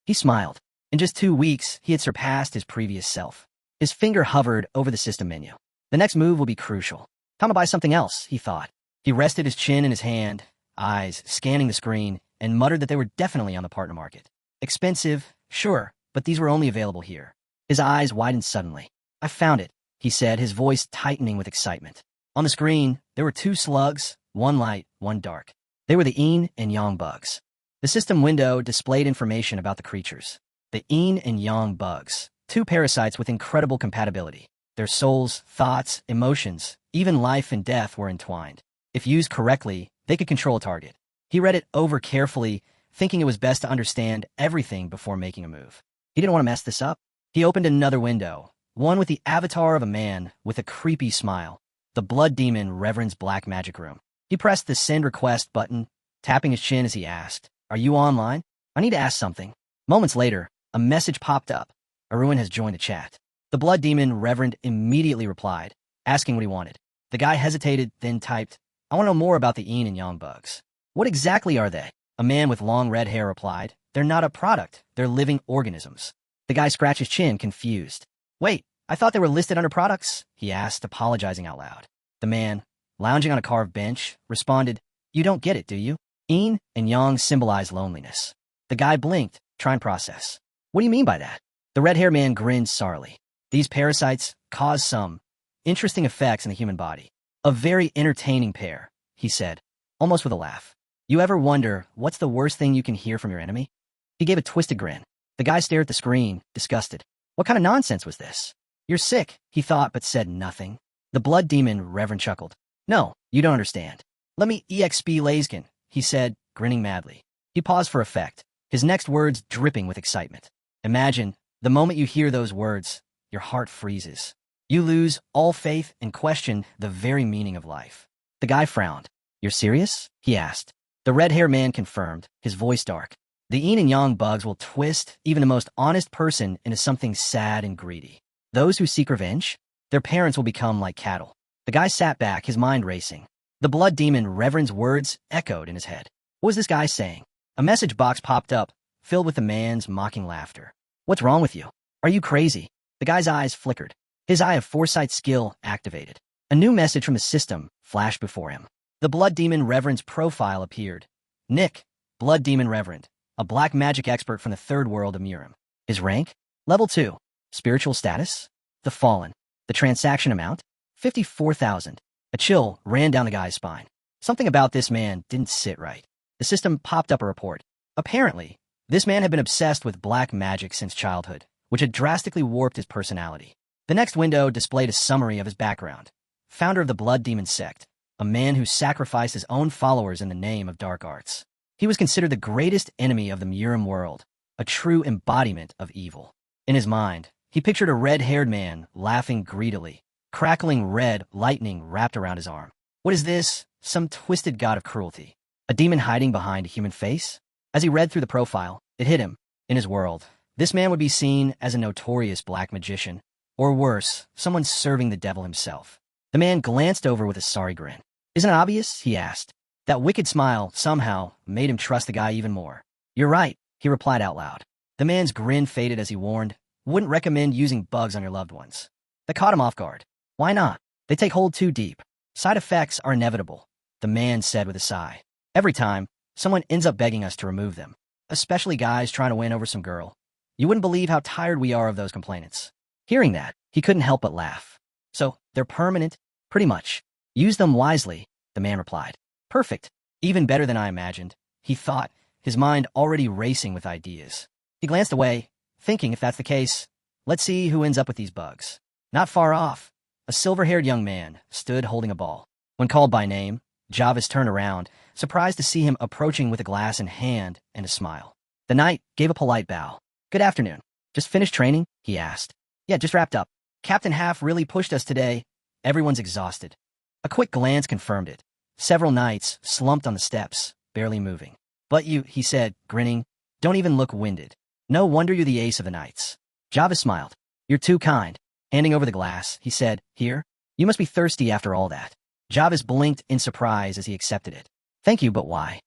Speaker 1: He smiled. In just 2 weeks, he had surpassed his previous self. His finger hovered over the system menu. The next move will be crucial. Time to buy something else, he thought. He rested his chin in his hand, eyes scanning the screen, and muttered that they were definitely on the partner market. Expensive, sure, but these were only available here. His eyes widened suddenly. I found it, he said, his voice tightening with excitement. On the screen, there were 2 slugs, one light, one dark. They were the yin and yang bugs. The system window displayed information about the creatures. The yin and yang bugs, 2 parasites with incredible compatibility. Their souls, thoughts, emotions, even life and death were entwined. If used correctly, they could control a target. He read it over carefully, thinking it was best to understand everything before making a move. He didn't want to mess this up. He opened another window, one with the avatar of a man with a creepy smile. The blood demon Reverend's black magic room. He pressed the send request button, tapping his chin as he asked, "Are you online? I need to ask something." Moments later, a message popped up. Arun has joined the chat. The blood demon reverend immediately replied, asking what he wanted. The guy hesitated, then typed, I want to know more about the yin and yang bugs. What exactly are they? A man with long red hair replied, they're not a product, they're living organisms. The guy scratched his chin, confused. Wait, I thought they were listed under products, he asked, apologizing out loud. The man, lounging on a carved bench, responded, you don't get it, do you? Yin and yang symbolize loneliness. The guy blinked, trying to process. What do you mean by that? The red-haired man grinned sourly. These parasites cause some interesting effects in the human body. A very entertaining pair, he said, almost with a laugh. You ever wonder what's the worst thing you can hear from your enemy? He gave a twisted grin. The guy stared at the screen, disgusted. What kind of nonsense was this? You're sick, he thought, but said nothing. The blood demon reverend chuckled. No, you don't understand. Let me exp Laskin, he said, grinning madly. He paused for effect, his next words dripping with excitement. Imagine, the moment you hear those words, your heart freezes. You lose all faith and question the very meaning of life. The guy frowned. You're serious? He asked. The red-haired man confirmed, his voice dark. The yin and yang bugs will twist even the most honest person into something sad and greedy. Those who seek revenge, their parents will become like cattle. The guy sat back, his mind racing. The blood demon reverend's words echoed in his head. What was this guy saying? A message box popped up, filled with the man's mocking laughter. What's wrong with you? Are you crazy? The guy's eyes flickered. His eye of foresight skill activated. A new message from the system flashed before him. The blood demon reverend's profile appeared. Nick, blood demon reverend, a black magic expert from the third world of Murim. His rank? Level 2. Spiritual status? The fallen. The transaction amount? 54,000. A chill ran down the guy's spine. Something about this man didn't sit right. The system popped up a report. Apparently, this man had been obsessed with black magic since childhood, which had drastically warped his personality. The next window displayed a summary of his background. Founder of the Blood Demon sect, a man who sacrificed his own followers in the name of dark arts. He was considered the greatest enemy of the Murim world, a true embodiment of evil. In his mind, he pictured a red-haired man laughing greedily, crackling red lightning wrapped around his arm. What is this? Some twisted god of cruelty. A demon hiding behind a human face? As he read through the profile, it hit him. In his world, this man would be seen as a notorious black magician, or worse, someone serving the devil himself. The man glanced over with a sorry grin. Isn't it obvious? He asked. That wicked smile somehow made him trust the guy even more. You're right, he replied out loud. The man's grin faded as he warned, wouldn't recommend using bugs on your loved ones. That caught him off guard. Why not? They take hold too deep. Side effects are inevitable, the man said with a sigh. Every time, someone ends up begging us to remove them, especially guys trying to win over some girl. You wouldn't believe how tired we are of those complainants. Hearing that, he couldn't help but laugh. So, they're permanent? Pretty much. Use them wisely, the man replied. Perfect. Even better than I imagined, he thought, his mind already racing with ideas. He glanced away, thinking if that's the case, let's see who ends up with these bugs. Not far off, a silver-haired young man stood holding a ball. When called by name, Jarvis turned around, surprised to see him approaching with a glass in hand and a smile. The knight gave a polite bow. Good afternoon. Just finished training? He asked. Yeah, just wrapped up. Captain Half really pushed us today. Everyone's exhausted. A quick glance confirmed it. Several knights slumped on the steps, barely moving. But you, he said, grinning, don't even look winded. No wonder you're the ace of the knights. Jarvis smiled. You're too kind. Handing over the glass, he said, here, you must be thirsty after all that. Jarvis blinked in surprise as he accepted it. Thank you, but why?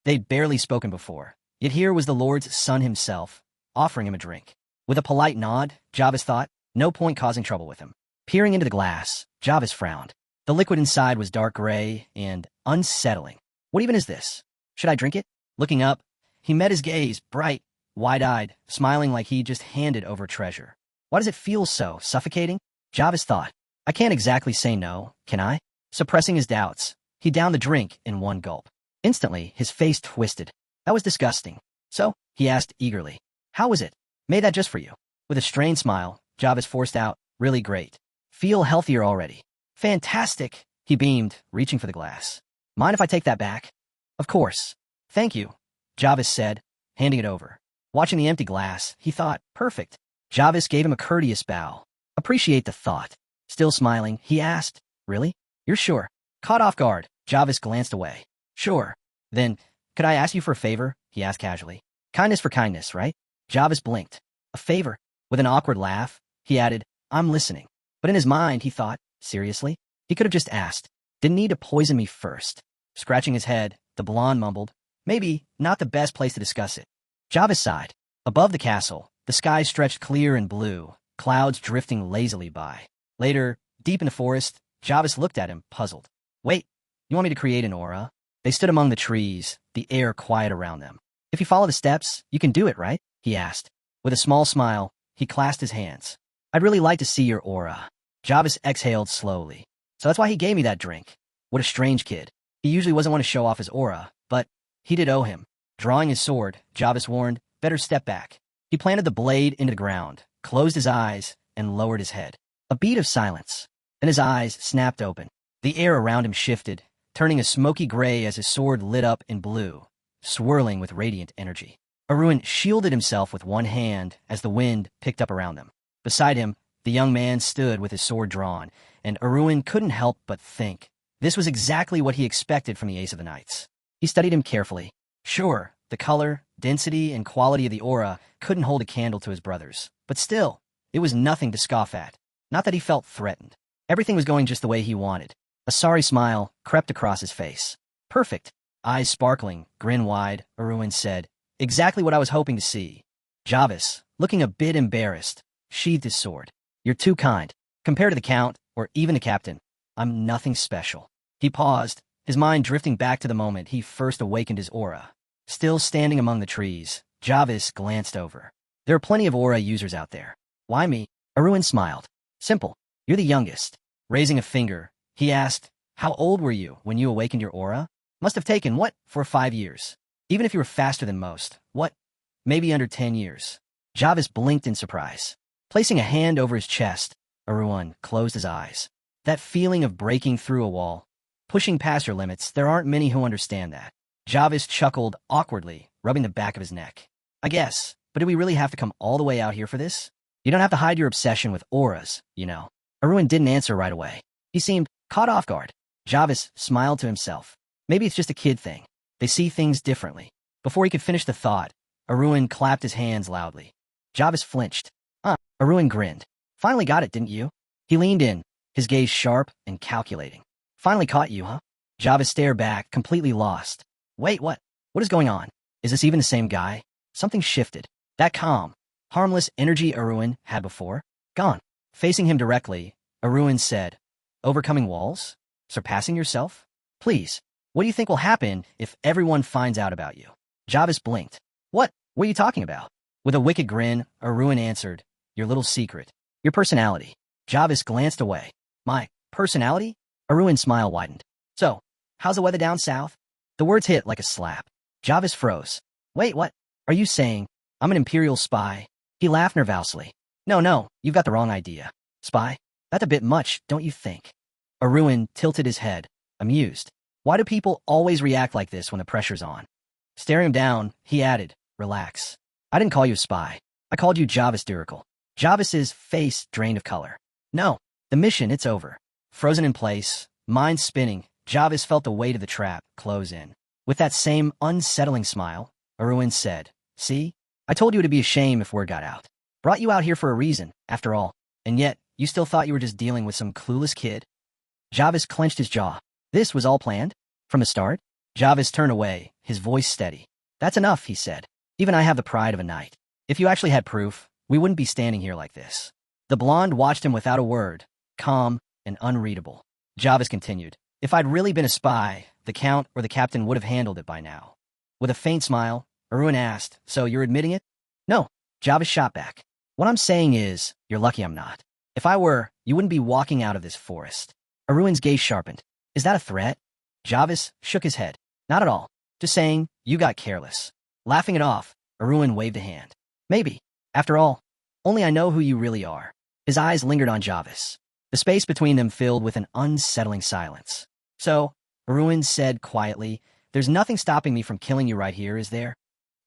Speaker 1: They'd barely spoken before, yet here was the Lord's son himself, offering him a drink. With a polite nod, Jarvis thought, no point causing trouble with him. Peering into the glass, Jarvis frowned. The liquid inside was dark gray and unsettling. What even is this? Should I drink it? Looking up, he met his gaze, bright, wide-eyed, smiling like he just handed over treasure. Why does it feel so suffocating? Jarvis thought. I can't exactly say no, can I? Suppressing his doubts, he downed the drink in one gulp. Instantly, his face twisted. That was disgusting. So, he asked eagerly, how was it? Made that just for you. With a strained smile, Jarvis forced out, really great. Feel healthier already. Fantastic, he beamed, reaching for the glass. Mind if I take that back? Of course. Thank you, Jarvis said, handing it over. Watching the empty glass, he thought, perfect. Jarvis gave him a courteous bow. Appreciate the thought. Still smiling, he asked, really? You're sure? Caught off guard, Jarvis glanced away. Sure. Then, could I ask you for a favor? He asked casually. Kindness for kindness, right? Jarvis blinked. A favor? With an awkward laugh, he added, I'm listening. But in his mind, he thought, seriously? He could have just asked. Didn't need to poison me first. Scratching his head, the blonde mumbled, maybe not the best place to discuss it. Jarvis sighed. Above the castle, the sky stretched clear and blue, clouds drifting lazily by. Later, deep in the forest, Jarvis looked at him, puzzled. Wait, you want me to create an aura? They stood among the trees, the air quiet around them. If you follow the steps, you can do it, right? He asked. With a small smile, he clasped his hands. I'd really like to see your aura. Jarvis exhaled slowly. So that's why he gave me that drink. What a strange kid. He usually wasn't one to show off his aura, but he did owe him. Drawing his sword, Jarvis warned, better step back. He planted the blade into the ground, closed his eyes, and lowered his head. A beat of silence. Then his eyes snapped open. The air around him shifted, turning a smoky gray as his sword lit up in blue, swirling with radiant energy. Arun shielded himself with one hand as the wind picked up around them. Beside him, the young man stood with his sword drawn, and Arun couldn't help but think. This was exactly what he expected from the Ace of the Knights. He studied him carefully. Sure, the color, density, and quality of the aura couldn't hold a candle to his brother's, but still, it was nothing to scoff at. Not that he felt threatened. Everything was going just the way he wanted. A sorry smile crept across his face. Perfect. Eyes sparkling, grin wide, Arun said. Exactly what I was hoping to see. Jarvis, looking a bit embarrassed, sheathed his sword. You're too kind. Compared to the Count, or even the Captain, I'm nothing special. He paused, his mind drifting back to the moment he first awakened his aura. Still standing among the trees, Jarvis glanced over. There are plenty of aura users out there. Why me? Arun smiled. Simple. You're the youngest. Raising a finger, he asked, how old were you when you awakened your aura? Must have taken, 5 years. Even if you were faster than most, maybe under 10 years. Jarvis blinked in surprise. Placing a hand over his chest, Arun closed his eyes. That feeling of breaking through a wall, pushing past your limits, there aren't many who understand that. Jarvis chuckled awkwardly, rubbing the back of his neck. I guess, but do we really have to come all the way out here for this? You don't have to hide your obsession with auras, you know. Arun didn't answer right away. He seemed caught off guard. Jarvis smiled to himself. Maybe it's just a kid thing. They see things differently. Before he could finish the thought, Arun clapped his hands loudly. Jarvis flinched. Arun grinned. Finally got it, didn't you? He leaned in, his gaze sharp and calculating. Finally caught you, huh? Jarvis stared back, completely lost. Wait, what? What is going on? Is this even the same guy? Something shifted. That calm, harmless energy Arun had before? Gone. Facing him directly, Arun said, overcoming walls? Surpassing yourself? Please, what do you think will happen if everyone finds out about you? Jarvis blinked. What are you talking about? With a wicked grin, Arun answered, your little secret. Your personality. Jarvis glanced away. My personality? Arun's smile widened. So, how's the weather down south? The words hit like a slap. Jarvis froze. Wait, what? Are you saying I'm an Imperial spy? He laughed nervously. No, you've got the wrong idea. Spy? That's a bit much, don't you think? Arun tilted his head, amused. Why do people always react like this when the pressure's on? Staring him down, he added, relax. I didn't call you a spy. I called you Jarvis Dirical. Jarvis's face drained of color. No, the mission, it's over. Frozen in place, mind spinning, Jarvis felt the weight of the trap close in. With that same unsettling smile, Arun said, see, I told you to be ashamed if word got out. Brought you out here for a reason, after all, and yet you still thought you were just dealing with some clueless kid? Jarvis clenched his jaw. This was all planned? From the start? Jarvis turned away, his voice steady. That's enough, he said. Even I have the pride of a knight. If you actually had proof, we wouldn't be standing here like this. The blonde watched him without a word, calm and unreadable. Jarvis continued. If I'd really been a spy, the Count or the Captain would have handled it by now. With a faint smile, Arun asked, so you're admitting it? No, Jarvis shot back. What I'm saying is, you're lucky I'm not. If I were, you wouldn't be walking out of this forest. Arun's gaze sharpened. Is that a threat? Jarvis shook his head. Not at all. Just saying, you got careless. Laughing it off, Arun waved a hand. Maybe. After all, only I know who you really are. His eyes lingered on Jarvis. The space between them filled with an unsettling silence. So, Arun said quietly, there's nothing stopping me from killing you right here, is there?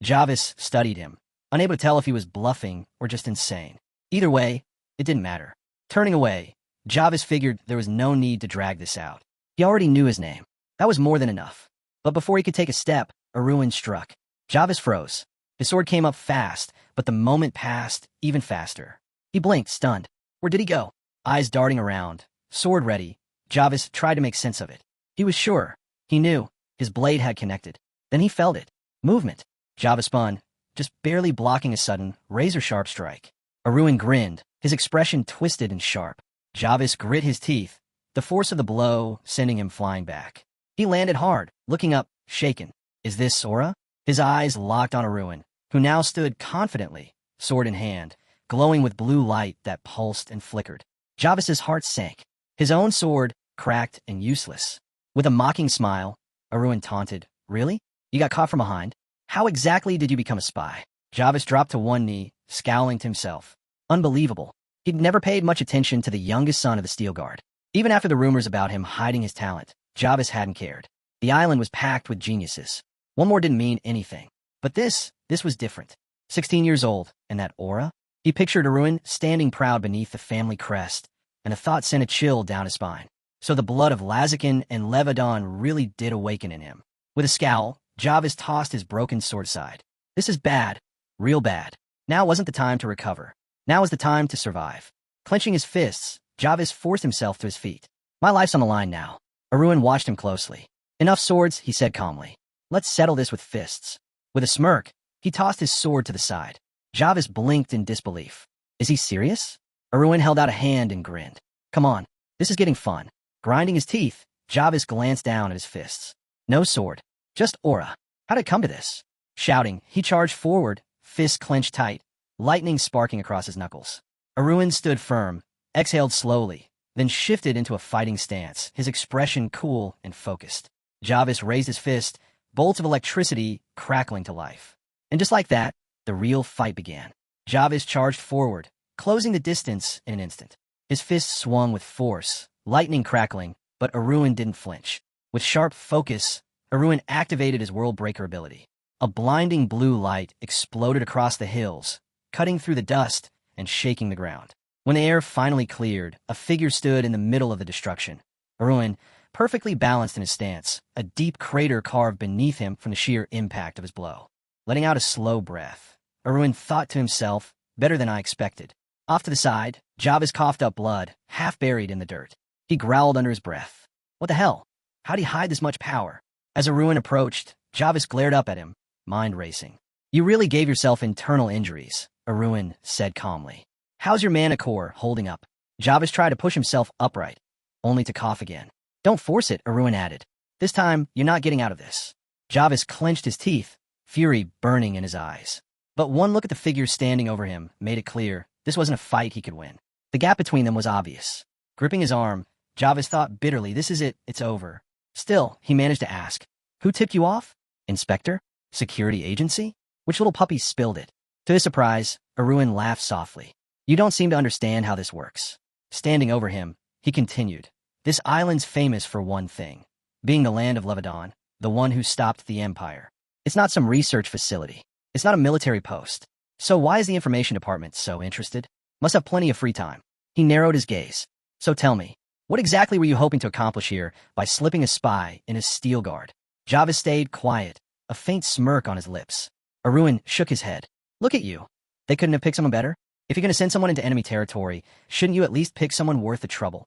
Speaker 1: Jarvis studied him, unable to tell if he was bluffing or just insane. Either way, it didn't matter. Turning away, Jarvis figured there was no need to drag this out. He already knew his name. That was more than enough. But before he could take a step, Arun struck. Jarvis froze. His sword came up fast, but the moment passed even faster. He blinked, stunned. Where did he go? Eyes darting around, sword ready, Jarvis tried to make sense of it. He was sure. He knew. His blade had connected. Then he felt it. Movement. Jarvis spun, just barely blocking a sudden, razor-sharp strike. Arun grinned, his expression twisted and sharp. Jarvis grit his teeth, the force of the blow sending him flying back. He landed hard, looking up, shaken. Is this Sora? His eyes locked on Arun, who now stood confidently, sword in hand, glowing with blue light that pulsed and flickered. Jarvis's heart sank. His own sword, cracked and useless. With a mocking smile, Arun taunted, Really? You got caught from behind? How exactly did you become a spy? Jarvis dropped to one knee, scowling to himself. Unbelievable. He'd never paid much attention to the youngest son of the Steel Guard. Even after the rumors about him hiding his talent, Jarvis hadn't cared. The island was packed with geniuses. One more didn't mean anything. But this was different. 16 years old, and that aura? He pictured Arun standing proud beneath the family crest, and a thought sent a chill down his spine. So the blood of Lazakin and Levadon really did awaken in him. With a scowl, Jarvis tossed his broken sword aside. This is bad. Real bad. Now wasn't the time to recover. Now was the time to survive. Clenching his fists, Jarvis forced himself to his feet. My life's on the line now. Arun watched him closely. Enough swords, he said calmly. Let's settle this with fists. With a smirk, he tossed his sword to the side. Jarvis blinked in disbelief. Is he serious? Arun held out a hand and grinned. Come on, this is getting fun. Grinding his teeth, Jarvis glanced down at his fists. No sword, just aura. How'd it come to this? Shouting, he charged forward, fists clenched tight, lightning sparking across his knuckles. Arun stood firm, exhaled slowly, then shifted into a fighting stance, his expression cool and focused. Jarvis raised his fist, bolts of electricity crackling to life. And just like that, the real fight began. Jarvis charged forward, closing the distance in an instant. His fist swung with force, lightning crackling, but Arun didn't flinch. With sharp focus, Arun activated his World Breaker ability. A blinding blue light exploded across the hills, cutting through the dust and shaking the ground. When the air finally cleared, a figure stood in the middle of the destruction. Arun, perfectly balanced in his stance, a deep crater carved beneath him from the sheer impact of his blow. Letting out a slow breath, Arun thought to himself, better than I expected. Off to the side, Jarvis coughed up blood, half buried in the dirt. He growled under his breath. What the hell? How'd he hide this much power? As Arun approached, Jarvis glared up at him, mind racing. You really gave yourself internal injuries, Arun said calmly. How's your mana core holding up? Jarvis tried to push himself upright, only to cough again. Don't force it, Arun added. This time, you're not getting out of this. Jarvis clenched his teeth, fury burning in his eyes. But one look at the figure standing over him made it clear this wasn't a fight he could win. The gap between them was obvious. Gripping his arm, Jarvis thought bitterly, this is it, it's over. Still, he managed to ask, who tipped you off? Inspector? Security agency? Which little puppy spilled it? To his surprise, Arun laughed softly. You don't seem to understand how this works. Standing over him, he continued. This island's famous for one thing, being the land of Levadon, the one who stopped the Empire. It's not some research facility. It's not a military post. So why is the information department so interested? Must have plenty of free time. He narrowed his gaze. So tell me, what exactly were you hoping to accomplish here by slipping a spy in his steel guard? Jarvis stayed quiet, a faint smirk on his lips. Arun shook his head. Look at you. They couldn't have picked someone better? If you're going to send someone into enemy territory, shouldn't you at least pick someone worth the trouble?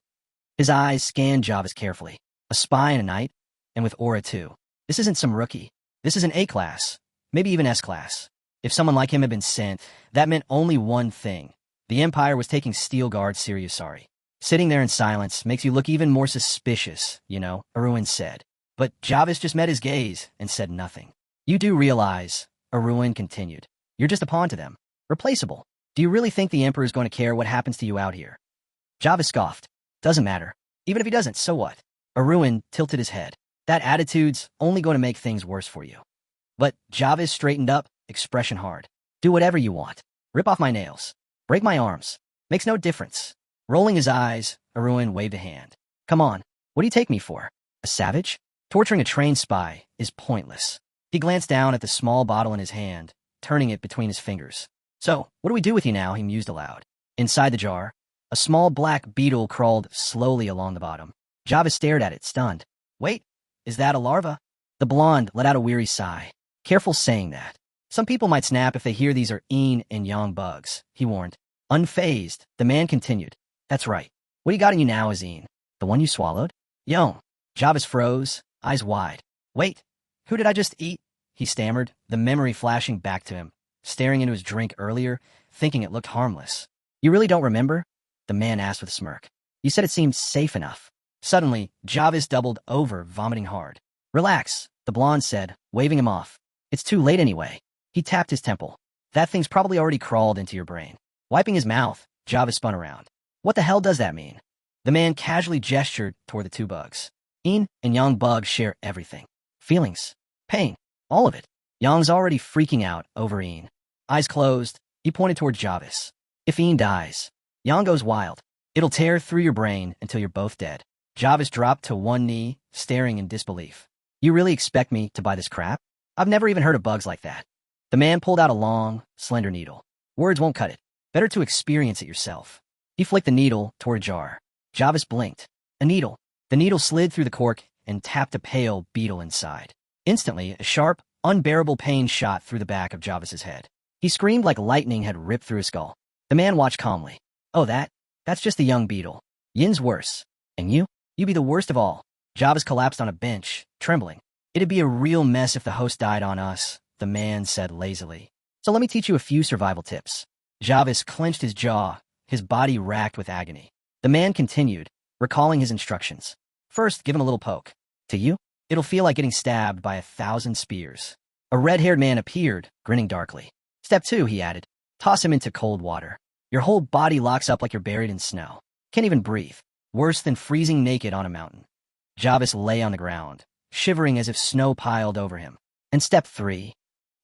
Speaker 1: His eyes scanned Jarvis carefully. A spy and a knight? And with aura too. This isn't some rookie. This is an A-class, maybe even S-class. If someone like him had been sent, that meant only one thing. The Empire was taking Steel Guard serious. Sorry. Sitting there in silence makes you look even more suspicious, you know, Arun said. But Jarvis just met his gaze and said nothing. You do realize, Arun continued, you're just a pawn to them. Replaceable. Do you really think the Emperor is going to care what happens to you out here? Jarvis scoffed. Doesn't matter. Even if he doesn't, so what? Arun tilted his head. That attitude's only going to make things worse for you. But Jarvis straightened up, expression hard. Do whatever you want. Rip off my nails. Break my arms. Makes no difference. Rolling his eyes, Arun waved a hand. Come on, what do you take me for? A savage? Torturing a trained spy is pointless. He glanced down at the small bottle in his hand, turning it between his fingers. So, what do we do with you now? He mused aloud. Inside the jar, a small black beetle crawled slowly along the bottom. Jarvis stared at it, stunned. Wait, is that a larva? The blonde let out a weary sigh. Careful saying that. Some people might snap if they hear these are yin and yang bugs, he warned. Unfazed, the man continued. That's right. What you got in you now, Azine? The one you swallowed? Yo. Jarvis froze, eyes wide. Wait, who did I just eat? He stammered, the memory flashing back to him, staring into his drink earlier, thinking it looked harmless. You really don't remember? The man asked with a smirk. You said it seemed safe enough. Suddenly, Jarvis doubled over, vomiting hard. Relax, the blonde said, waving him off. It's too late anyway. He tapped his temple. That thing's probably already crawled into your brain. Wiping his mouth, Jarvis spun around. What the hell does that mean? The man casually gestured toward the two bugs. Een and Young Bug share everything. Feelings. Pain. All of it. Young's already freaking out over Een. Eyes closed, he pointed toward Jarvis. If Een dies, Young goes wild. It'll tear through your brain until you're both dead. Jarvis dropped to one knee, staring in disbelief. You really expect me to buy this crap? I've never even heard of bugs like that. The man pulled out a long, slender needle. Words won't cut it. Better to experience it yourself. He flicked the needle toward a jar. Jarvis blinked. A needle. The needle slid through the cork and tapped a pale beetle inside. Instantly, a sharp, unbearable pain shot through the back of Jarvis's head. He screamed like lightning had ripped through his skull. The man watched calmly. Oh, that's just the young beetle. Yin's worse. And you? You be the worst of all. Jarvis collapsed on a bench, trembling. It'd be a real mess if the host died on us, the man said lazily. So let me teach you a few survival tips. Jarvis clenched his jaw, his body racked with agony. The man continued, recalling his instructions. First, give him a little poke. To you, it'll feel like getting stabbed by 1,000 spears. A red-haired man appeared, grinning darkly. Step 2, he added. Toss him into cold water. Your whole body locks up like you're buried in snow. Can't even breathe. Worse than freezing naked on a mountain. Jarvis lay on the ground, shivering as if snow piled over him. And step 3.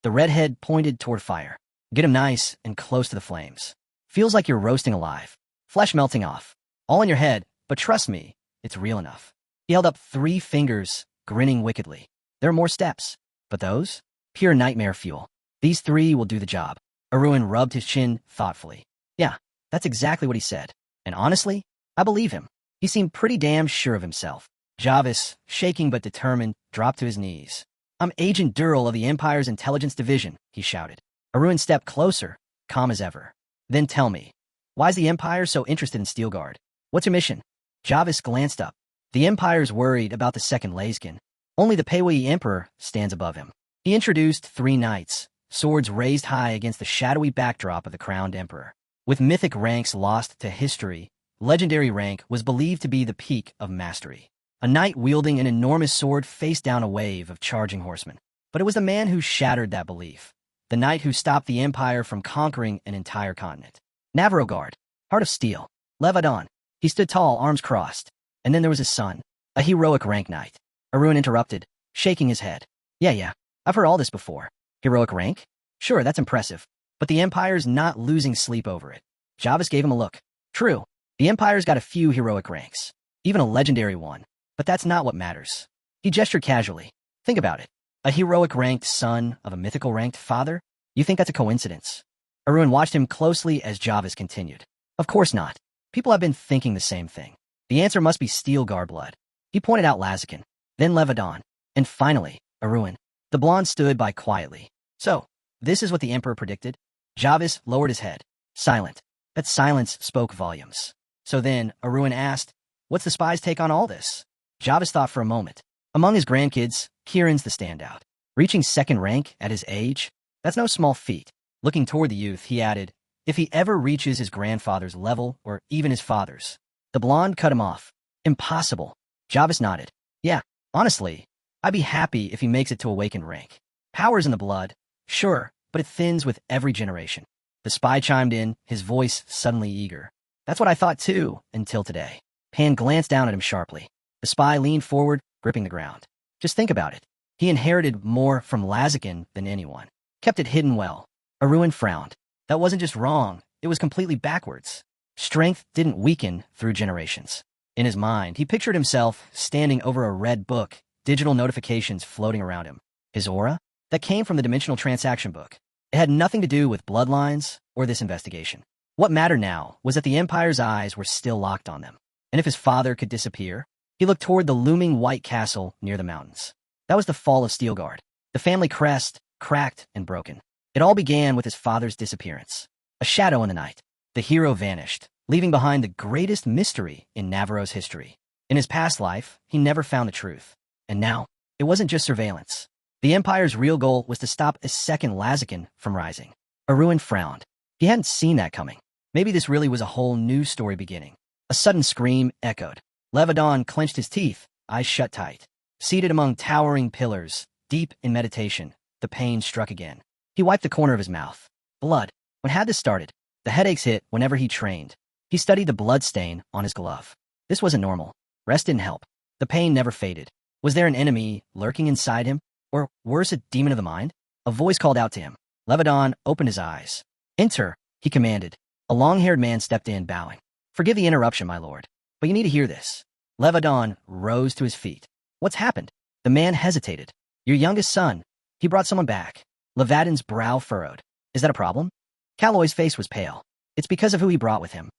Speaker 1: The redhead pointed toward fire. Get him nice and close to the flames. Feels like you're roasting alive. Flesh melting off. All in your head, but trust me, it's real enough. He held up 3 fingers, grinning wickedly. There are more steps, but those? Pure nightmare fuel. These 3 will do the job. Arun rubbed his chin thoughtfully. Yeah, that's exactly what he said. And honestly, I believe him. He seemed pretty damn sure of himself. Jarvis, shaking but determined, dropped to his knees. I'm Agent Durrell of the Empire's Intelligence Division, he shouted. Arun stepped closer, calm as ever. Then tell me, why is the Empire so interested in Steelguard? What's your mission? Jarvis glanced up. The Empire's worried about the second Layskin. Only the Peiwei Emperor stands above him. He introduced 3 knights, swords raised high against the shadowy backdrop of the crowned emperor. With mythic ranks lost to history, legendary rank was believed to be the peak of mastery. A knight wielding an enormous sword faced down a wave of charging horsemen. But it was the man who shattered that belief. The knight who stopped the Empire from conquering an entire continent. Navarro Guard, Heart of Steel, Levadon. He stood tall, arms crossed. And then there was his son, a heroic rank knight. Arun interrupted, shaking his head. Yeah, I've heard all this before. Heroic rank? Sure, that's impressive. But the Empire's not losing sleep over it. Jarvis gave him a look. True, the Empire's got a few heroic ranks, even a legendary one. But that's not what matters. He gestured casually. Think about it. A heroic-ranked son of a mythical-ranked father? You think that's a coincidence? Arun watched him closely as Jarvis continued. Of course not. People have been thinking the same thing. The answer must be Steelguard blood. He pointed out Lazakin, then Levadon, and finally, Arun. The blonde stood by quietly. So, this is what the Emperor predicted? Jarvis lowered his head. Silent. That silence spoke volumes. So then, Arun asked, what's the spy's take on all this? Jarvis thought for a moment. Among his grandkids, Kieran's the standout. Reaching second rank at his age? That's no small feat. Looking toward the youth, he added, if he ever reaches his grandfather's level, or even his father's. The blonde cut him off. Impossible. Jarvis nodded. Yeah, honestly, I'd be happy if he makes it to awakened rank. Power's in the blood, sure, but it thins with every generation. The spy chimed in, his voice suddenly eager. That's what I thought too, until today. Pan glanced down at him sharply. The spy leaned forward, gripping the ground. Just think about it. He inherited more from Lazakin than anyone. Kept it hidden well. Arun frowned. That wasn't just wrong, it was completely backwards. Strength didn't weaken through generations. In his mind, he pictured himself standing over a red book, digital notifications floating around him. His aura? That came from the dimensional transaction book. It had nothing to do with bloodlines or this investigation. What mattered now was that the Empire's eyes were still locked on them. And if his father could disappear, he looked toward the looming white castle near the mountains. That was the fall of Steelguard. The family crest, cracked and broken. It all began with his father's disappearance. A shadow in the night. The hero vanished, leaving behind the greatest mystery in Navarro's history. In his past life, he never found the truth. And now, it wasn't just surveillance. The Empire's real goal was to stop a second Laziken from rising. Arun frowned. He hadn't seen that coming. Maybe this really was a whole new story beginning. A sudden scream echoed. Levadon clenched his teeth, eyes shut tight. Seated among towering pillars, deep in meditation, the pain struck again. He wiped the corner of his mouth. Blood. When had this started? The headaches hit whenever he trained. He studied the blood stain on his glove. This wasn't normal. Rest didn't help. The pain never faded. Was there an enemy lurking inside him? Or worse, a demon of the mind? A voice called out to him. Levadon opened his eyes. Enter, he commanded. A long-haired man stepped in, bowing. Forgive the interruption, my lord, but you need to hear this. Levadon rose to his feet. What's happened? The man hesitated. Your youngest son. He brought someone back. Levadon's brow furrowed. Is that a problem? Calloy's face was pale. It's because of who he brought with him.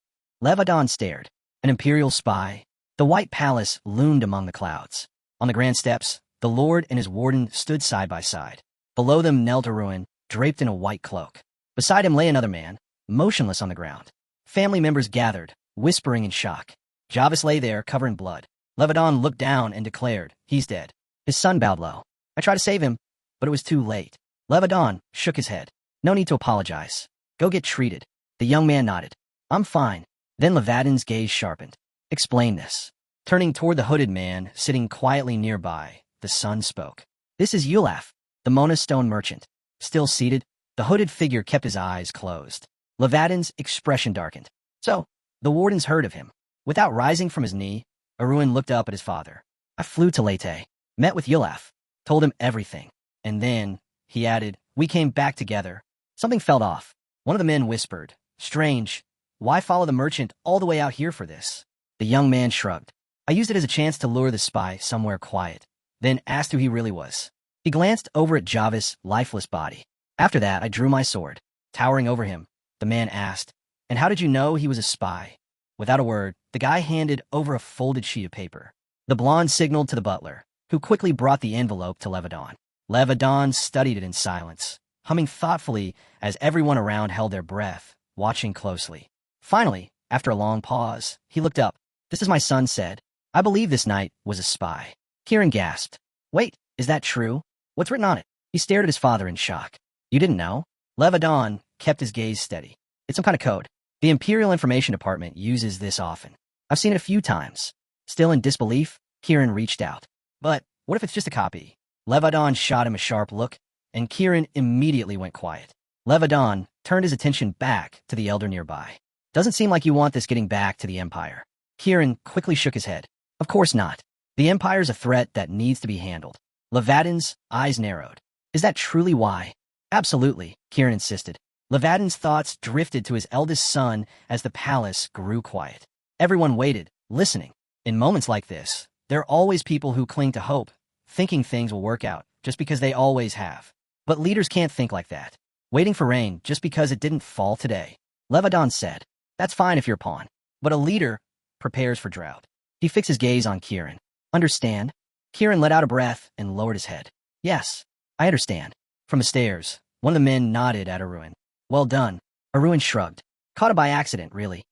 Speaker 1: Levadon stared. An imperial spy. The White Palace loomed among the clouds. On the grand steps, the lord and his warden stood side by side. Below them knelt Arun, draped in a white cloak. Beside him lay another man, motionless on the ground. Family members gathered, whispering in shock. Javis lay there, covered in blood. Levadon looked down and declared, he's dead. His son bowed low. I tried to save him, but it was too late. Levadon shook his head. No need to apologize. Go get treated. The young man nodded. I'm fine. Then Levadon's gaze sharpened. Explain this. Turning toward the hooded man, sitting quietly nearby, the son spoke. This is Yulaf, the Mona stone merchant. Still seated, the hooded figure kept his eyes closed. Levadon's expression darkened. So, the wardens heard of him. Without rising from his knee, Arun looked up at his father. I flew to Leyte, met with Yulaf, told him everything. And then, he added, we came back together. Something fell off. One of the men whispered, strange. Why follow the merchant all the way out here for this? The young man shrugged. I used it as a chance to lure the spy somewhere quiet, then asked who he really was. He glanced over at Javis' lifeless body. After that, I drew my sword. Towering over him, the man asked, and how did you know he was a spy? Without a word, the guy handed over a folded sheet of paper. The blonde signaled to the butler, who quickly brought the envelope to Levadon. Levadon studied it in silence, humming thoughtfully as everyone around held their breath, watching closely. Finally, after a long pause, he looked up. This is my son said. I believe this knight was a spy. Kieran gasped. Wait, is that true? What's written on it? He stared at his father in shock. You didn't know? Levadon kept his gaze steady. It's some kind of code. The Imperial Information Department uses this often. I've seen it a few times. Still in disbelief, Kieran reached out. But what if it's just a copy? Levadon shot him a sharp look, and Kieran immediately went quiet. Levadon turned his attention back to the elder nearby. Doesn't seem like you want this getting back to the Empire. Kieran quickly shook his head. Of course not. The Empire's a threat that needs to be handled. Levadon's eyes narrowed. Is that truly why? Absolutely, Kieran insisted. Levadon's thoughts drifted to his eldest son as the palace grew quiet. Everyone waited, listening. In moments like this, there are always people who cling to hope, thinking things will work out, just because they always have. But leaders can't think like that. Waiting for rain just because it didn't fall today. Levadon said, that's fine if you're a pawn. But a leader prepares for drought. He fixed his gaze on Kieran. Understand? Kieran let out a breath and lowered his head. Yes, I understand. From the stairs, one of the men nodded at Arun. Well done. Arun shrugged. Caught it by accident, really.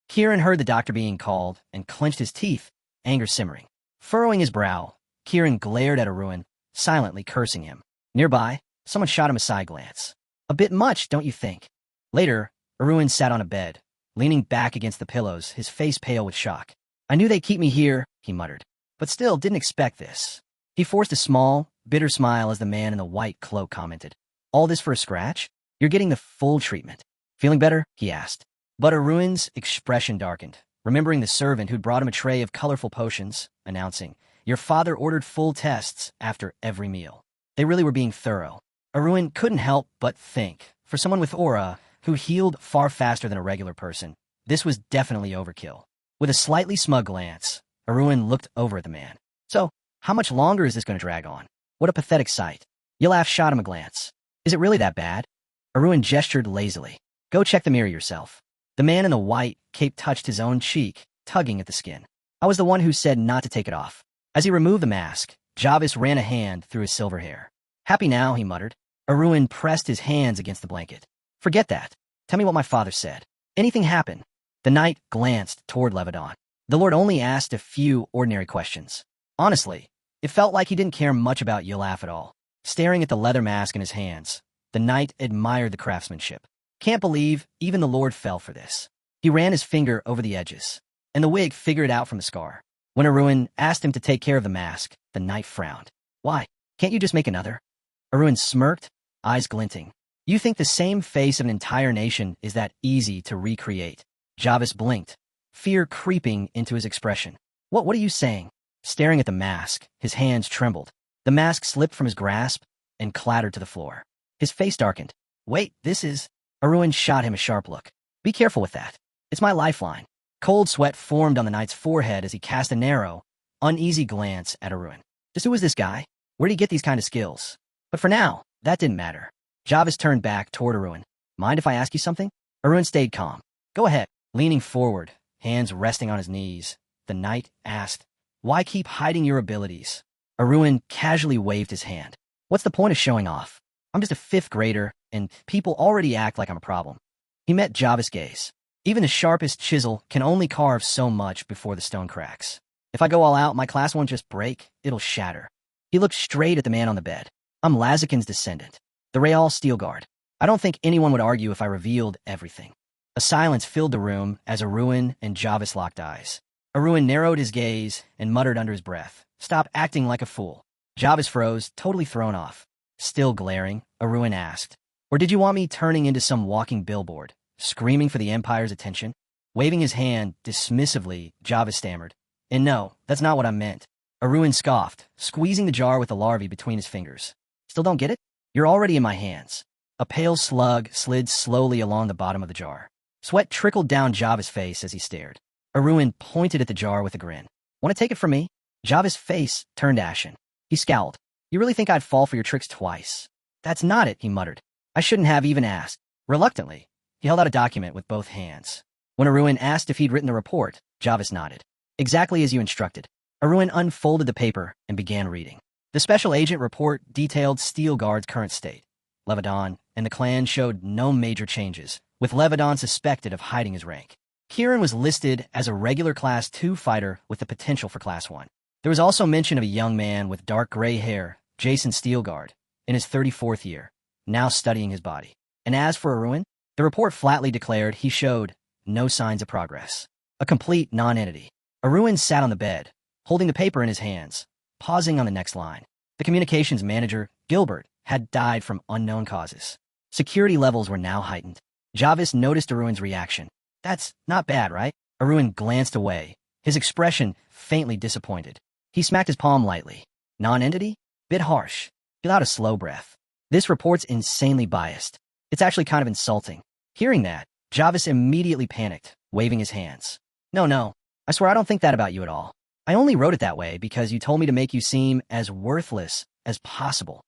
Speaker 1: Kieran heard the doctor being called and clenched his teeth, anger simmering. Furrowing his brow, Kieran glared at Arun, silently cursing him. Nearby, someone shot him a side glance. A bit much, don't you think? Later, Arun sat on a bed, leaning back against the pillows, his face pale with shock. I knew they'd keep me here, he muttered, but still didn't expect this. He forced a small, bitter smile as the man in the white cloak commented. All this for a scratch? You're getting the full treatment. Feeling better? He asked. But Arun's expression darkened, remembering the servant who'd brought him a tray of colorful potions, announcing, your father ordered full tests after every meal. They really were being thorough. Arun couldn't help but think, for someone with aura, who healed far faster than a regular person, this was definitely overkill. With a slightly smug glance, Arun looked over at the man. So, how much longer is this going to drag on? What a pathetic sight. Yulaf shot him a glance. Is it really that bad? Arun gestured lazily. Go check the mirror yourself. The man in the white cape touched his own cheek, tugging at the skin. I was the one who said not to take it off. As he removed the mask, Javis ran a hand through his silver hair. Happy now, he muttered. Arun pressed his hands against the blanket. Forget that. Tell me what my father said. Anything happen? The knight glanced toward Levadon. The lord only asked a few ordinary questions. Honestly, it felt like he didn't care much about Yulaf at all. Staring at the leather mask in his hands, the knight admired the craftsmanship. Can't believe even the lord fell for this. He ran his finger over the edges, and the wig figured out from the scar. When Arun asked him to take care of the mask, the knight frowned. Why? Can't you just make another? Arun smirked, eyes glinting. You think the same face of an entire nation is that easy to recreate? Javis blinked, fear creeping into his expression. What are you saying? Staring at the mask, his hands trembled. The mask slipped from his grasp and clattered to the floor. His face darkened. Wait, this is... Arun shot him a sharp look. Be careful with that. It's my lifeline. Cold sweat formed on the knight's forehead as he cast a narrow, uneasy glance at Arun. Just who is this guy? Where'd he get these kind of skills? But for now, that didn't matter. Javis turned back toward Arun. Mind if I ask you something? Arun stayed calm. Go ahead. Leaning forward, hands resting on his knees, the knight asked, Why keep hiding your abilities? Arun casually waved his hand. What's the point of showing off? I'm just a 5th grader, and people already act like I'm a problem. He met Javis' gaze. Even the sharpest chisel can only carve so much before the stone cracks. If I go all out, my class won't just break, it'll shatter. He looked straight at the man on the bed. I'm Lazakin's descendant, the Real Steel Guard. I don't think anyone would argue if I revealed everything. A silence filled the room as Arun and Javis locked eyes. Arun narrowed his gaze and muttered under his breath, Stop acting like a fool. Javis froze, totally thrown off. Still glaring, Arun asked, Or did you want me turning into some walking billboard, screaming for the Empire's attention? Waving his hand dismissively, Javis stammered, And no, that's not what I meant. Arun scoffed, squeezing the jar with the larvae between his fingers. Still don't get it? You're already in my hands. A pale slug slid slowly along the bottom of the jar. Sweat trickled down Javis' face as he stared. Arun pointed at the jar with a grin. Want to take it from me? Javis' face turned ashen. He scowled. You really think I'd fall for your tricks twice? That's not it, he muttered. I shouldn't have even asked. Reluctantly, he held out a document with both hands. When Arun asked if he'd written the report, Javis nodded. Exactly as you instructed. Arun unfolded the paper and began reading. The special agent report detailed Steel Guard's current state. Levadon and the clan showed no major changes, with Levadon suspected of hiding his rank. Kieran was listed as a regular Class 2 fighter with the potential for Class 1. There was also mention of a young man with dark gray hair, Jason Steelguard, in his 34th year, now studying his body. And as for Arun, the report flatly declared he showed no signs of progress. A complete non-entity. Arun sat on the bed, holding the paper in his hands, pausing on the next line. The communications manager, Gilbert, had died from unknown causes. Security levels were now heightened. Javis noticed Arun's reaction. That's not bad, right? Arun glanced away, his expression faintly disappointed. He smacked his palm lightly. Non-entity? Bit harsh. He allowed a slow breath. This report's insanely biased. It's actually kind of insulting. Hearing that, Javis immediately panicked, waving his hands. No, I swear I don't think that about you at all. I only wrote it that way because you told me to make you seem as worthless as possible.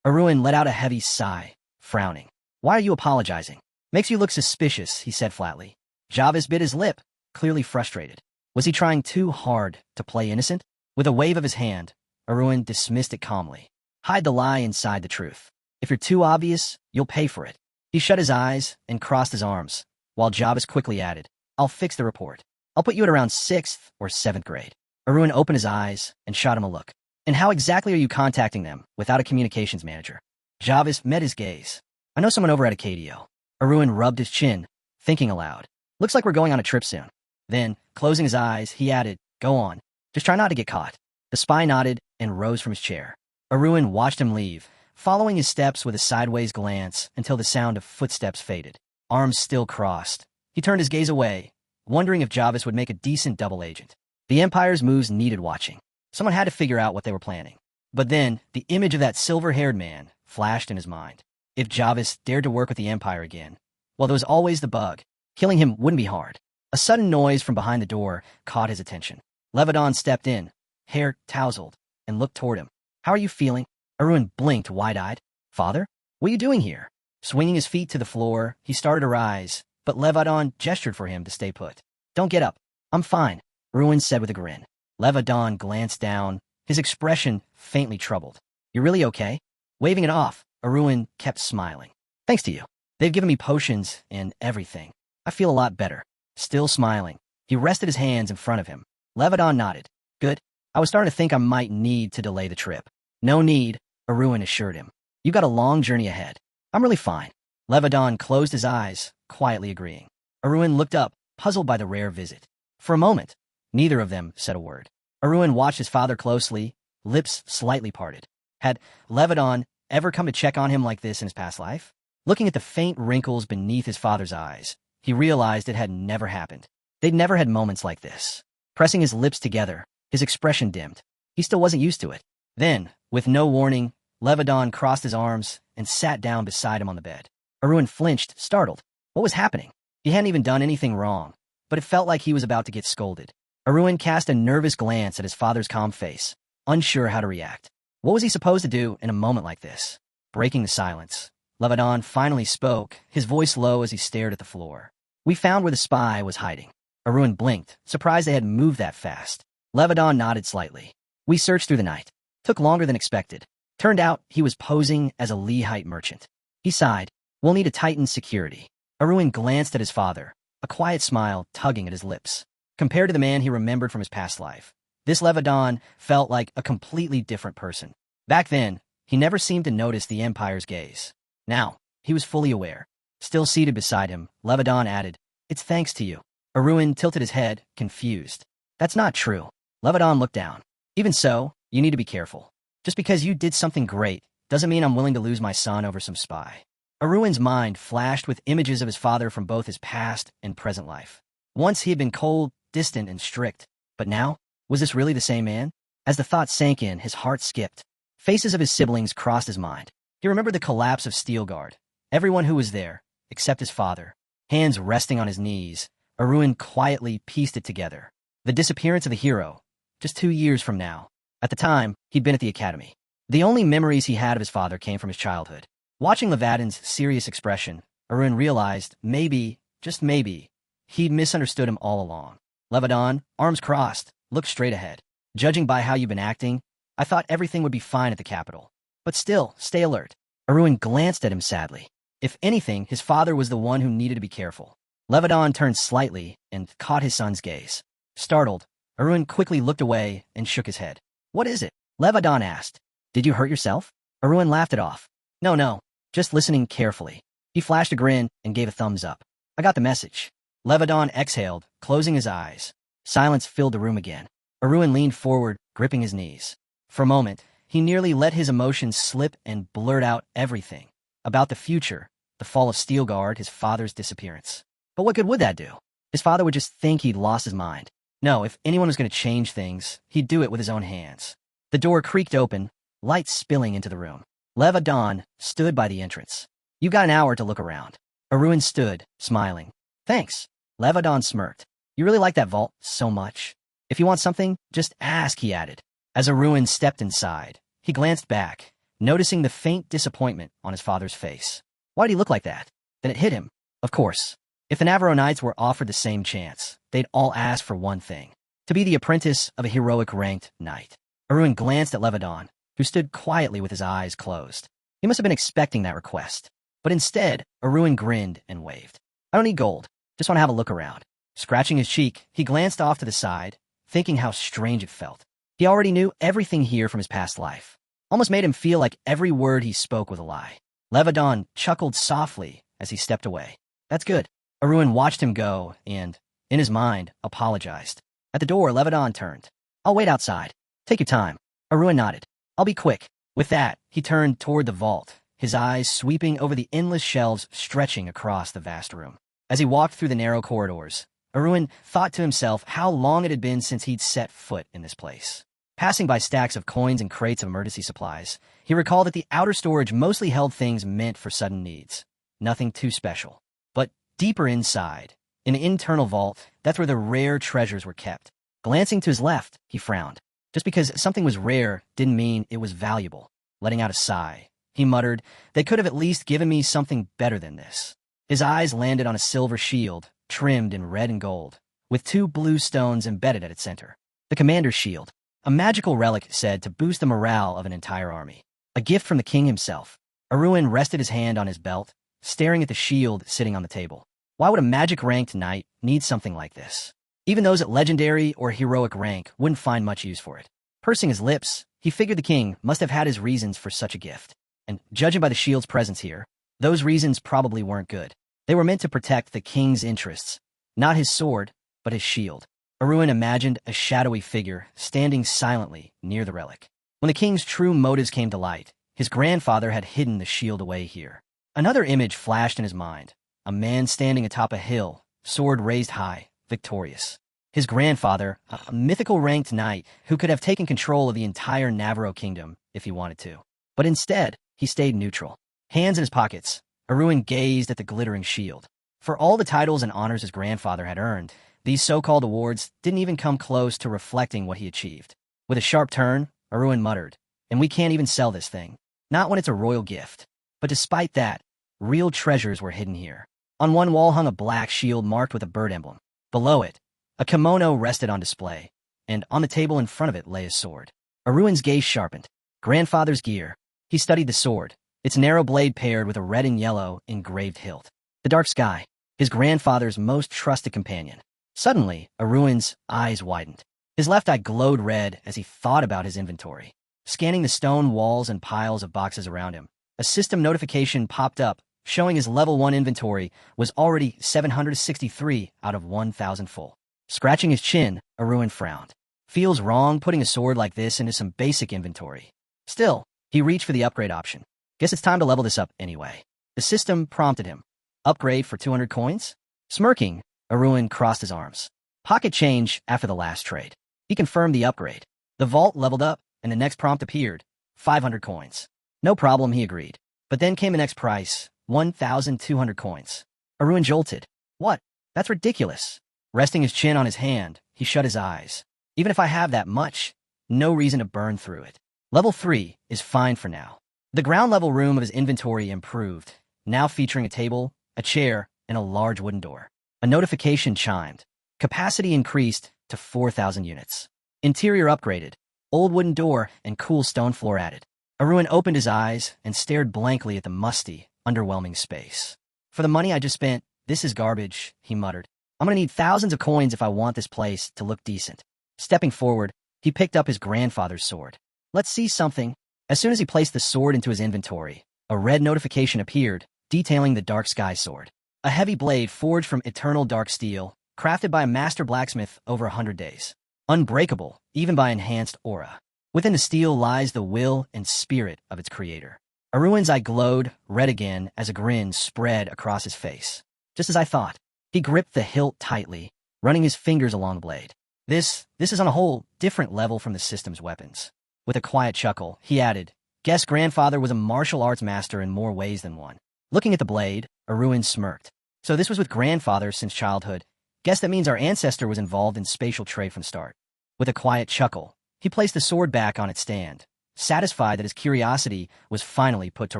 Speaker 1: Arun let out a heavy sigh, frowning. Why are you apologizing? Makes you look suspicious, he said flatly. Javis bit his lip, clearly frustrated. Was he trying too hard to play innocent? With a wave of his hand, Arun dismissed it calmly. Hide the lie inside the truth. If you're too obvious, you'll pay for it. He shut his eyes and crossed his arms, while Javis quickly added, I'll fix the report. I'll put you at around 6th or 7th grade. Arun opened his eyes and shot him a look. And how exactly are you contacting them without a communications manager? Javis met his gaze. I know someone over at Acadio. Arun rubbed his chin, thinking aloud. Looks like we're going on a trip soon. Then, closing his eyes, he added, Go on. Just try not to get caught. The spy nodded and rose from his chair. Arun watched him leave, following his steps with a sideways glance until the sound of footsteps faded. Arms still crossed. He turned his gaze away, wondering if Javis would make a decent double agent. The Empire's moves needed watching. Someone had to figure out what they were planning. But then, the image of that silver-haired man flashed in his mind. If Javis dared to work with the Empire again, well, there was always the bug. Killing him wouldn't be hard. A sudden noise from behind the door caught his attention. Levadon stepped in, hair tousled, and looked toward him. How are you feeling? Arun blinked wide-eyed. Father? What are you doing here? Swinging his feet to the floor, he started to rise, but Levadon gestured for him to stay put. Don't get up. I'm fine, Arun said with a grin. Levadon glanced down, his expression faintly troubled. You really okay? Waving it off, Arun kept smiling. Thanks to you. They've given me potions and everything. I feel a lot better. Still smiling, he rested his hands in front of him. Levedon nodded. Good. I was starting to think I might need to delay the trip. No need, Arun assured him. You got a long journey ahead. I'm really fine. Levedon closed his eyes, quietly agreeing. Arun looked up, puzzled by the rare visit. For a moment, neither of them said a word. Arun watched his father closely, lips slightly parted. Had Levedon ever come to check on him like this in his past life? Looking at the faint wrinkles beneath his father's eyes, he realized it had never happened. They'd never had moments like this. Pressing his lips together, his expression dimmed. He still wasn't used to it. Then, with no warning, Levedon crossed his arms and sat down beside him on the bed. Arun flinched, startled. What was happening? He hadn't even done anything wrong, but it felt like he was about to get scolded. Arun cast a nervous glance at his father's calm face, unsure how to react. What was he supposed to do in a moment like this? Breaking the silence, Levedon finally spoke, his voice low as he stared at the floor. We found where the spy was hiding. Arun blinked, surprised they had moved that fast. Levedon nodded slightly. We searched through the night. Took longer than expected. Turned out he was posing as a Lehite merchant. He sighed. We'll need to tighten security. Arun glanced at his father, a quiet smile tugging at his lips. Compared to the man he remembered from his past life, this Levedon felt like a completely different person. Back then, he never seemed to notice the Empire's gaze. Now, he was fully aware. Still seated beside him, Levedon added, It's thanks to you. Arun tilted his head, confused. That's not true. Levedon looked down. Even so, you need to be careful. Just because you did something great doesn't mean I'm willing to lose my son over some spy. Arun's mind flashed with images of his father from both his past and present life. Once he had been cold, distant, and strict. But now, was this really the same man? As the thought sank in, his heart skipped. Faces of his siblings crossed his mind. He remembered the collapse of Steelguard. Everyone who was there, except his father. Hands resting on his knees, Arun quietly pieced it together. The disappearance of the hero, just 2 years from now. At the time, he'd been at the academy. The only memories he had of his father came from his childhood. Watching Levedon's serious expression, Arun realized maybe, just maybe, he'd misunderstood him all along. Levedon, arms crossed, looked straight ahead. Judging by how you've been acting, I thought everything would be fine at the capital. But still, stay alert. Arun glanced at him sadly. If anything, his father was the one who needed to be careful. Levedon turned slightly and caught his son's gaze. Startled, Arun quickly looked away and shook his head. What is it? Levedon asked. Did you hurt yourself? Arun laughed it off. No, just listening carefully. He flashed a grin and gave a thumbs up. I got the message. Levedon exhaled, closing his eyes. Silence filled the room again. Arun leaned forward, gripping his knees. For a moment, he nearly let his emotions slip and blurt out everything. About the future, the fall of Steelguard, his father's disappearance. But what good would that do? His father would just think he'd lost his mind. No, if anyone was going to change things, he'd do it with his own hands. The door creaked open, light spilling into the room. Levedon stood by the entrance. You got an hour to look around. Arun stood, smiling. Thanks. Levedon smirked. You really like that vault so much? If you want something, just ask, he added. As Arun stepped inside, he glanced back, noticing the faint disappointment on his father's face. Why did he look like that? Then it hit him. Of course. If the Navarro Knights were offered the same chance, they'd all ask for one thing. To be the apprentice of a heroic ranked knight. Arun glanced at Levedon, who stood quietly with his eyes closed. He must have been expecting that request. But instead, Arun grinned and waved. I don't need gold. Just want to have a look around. Scratching his cheek, he glanced off to the side, thinking how strange it felt. He already knew everything here from his past life. Almost made him feel like every word he spoke was a lie. Levedon chuckled softly as he stepped away. That's good. Arun watched him go and, in his mind, apologized. At the door, Levedon turned. I'll wait outside. Take your time. Arun nodded. I'll be quick. With that, he turned toward the vault, his eyes sweeping over the endless shelves stretching across the vast room. As he walked through the narrow corridors, Arun thought to himself how long it had been since he'd set foot in this place. Passing by stacks of coins and crates of emergency supplies, he recalled that the outer storage mostly held things meant for sudden needs. Nothing too special. But deeper inside, in an internal vault, that's where the rare treasures were kept. Glancing to his left, he frowned. Just because something was rare didn't mean it was valuable. Letting out a sigh, he muttered, they could have at least given me something better than this. His eyes landed on a silver shield, trimmed in red and gold, with 2 blue stones embedded at its center. The commander's shield, a magical relic said to boost the morale of an entire army. A gift from the king himself. Arun rested his hand on his belt, staring at the shield sitting on the table. Why would a magic-ranked knight needs something like this. Even those at legendary or heroic rank wouldn't find much use for it. Pursing his lips, he figured the king must have had his reasons for such a gift. And judging by the shield's presence here, those reasons probably weren't good. They were meant to protect the king's interests, not his sword, but his shield. Arun imagined a shadowy figure standing silently near the relic. When the king's true motives came to light, his grandfather had hidden the shield away here. Another image flashed in his mind, a man standing atop a hill, sword raised high, victorious. His grandfather, a mythical ranked knight who could have taken control of the entire Navarro kingdom if he wanted to. But instead, he stayed neutral. Hands in his pockets, Arun gazed at the glittering shield. For all the titles and honors his grandfather had earned, these so-called awards didn't even come close to reflecting what he achieved. With a sharp turn, Arun muttered, "And we can't even sell this thing. Not when it's a royal gift." But despite that, real treasures were hidden here. On one wall hung a black shield marked with a bird emblem. Below it, a kimono rested on display, and on the table in front of it lay a sword. Arun's gaze sharpened. Grandfather's gear. He studied the sword, its narrow blade paired with a red and yellow engraved hilt. The dark sky, his grandfather's most trusted companion. Suddenly, Arun's eyes widened. His left eye glowed red as he thought about his inventory. Scanning the stone walls and piles of boxes around him, a system notification popped up showing his level 1 inventory was already 763 out of 1,000 full. Scratching his chin, Arun frowned. Feels wrong putting a sword like this into some basic inventory. Still, he reached for the upgrade option. Guess it's time to level this up anyway. The system prompted him. Upgrade for 200 coins? Smirking, Arun crossed his arms. Pocket change after the last trade. He confirmed the upgrade. The vault leveled up, and the next prompt appeared. 500 coins. No problem, he agreed. But then came the next price, 1,200 coins. Arun jolted. What? That's ridiculous. Resting his chin on his hand, he shut his eyes. Even if I have that much, no reason to burn through it. Level 3 is fine for now. The ground level room of his inventory improved, now featuring a table, a chair, and a large wooden door. A notification chimed. Capacity increased to 4,000 units. Interior upgraded. Old wooden door and cool stone floor added. Arun opened his eyes and stared blankly at the musty, underwhelming space. For the money I just spent, this is garbage, he muttered. I'm gonna need thousands of coins if I want this place to look decent. Stepping forward, he picked up his grandfather's sword. Let's see something. As soon as he placed the sword into his inventory, a red notification appeared, detailing the Dark Sky sword. A heavy blade forged from eternal dark steel, crafted by a master blacksmith over 100 days. Unbreakable, even by enhanced aura. Within the steel lies the will and spirit of its creator. Arun's eye glowed, red again, as a grin spread across his face. Just as I thought. He gripped the hilt tightly, running his fingers along the blade. This is on a whole different level from the system's weapons. With a quiet chuckle, he added, Guess grandfather was a martial arts master in more ways than one. Looking at the blade, Arun smirked. So this was with grandfather since childhood. Guess that means our ancestor was involved in spatial trade from start. With a quiet chuckle, he placed the sword back on its stand, satisfied that his curiosity was finally put to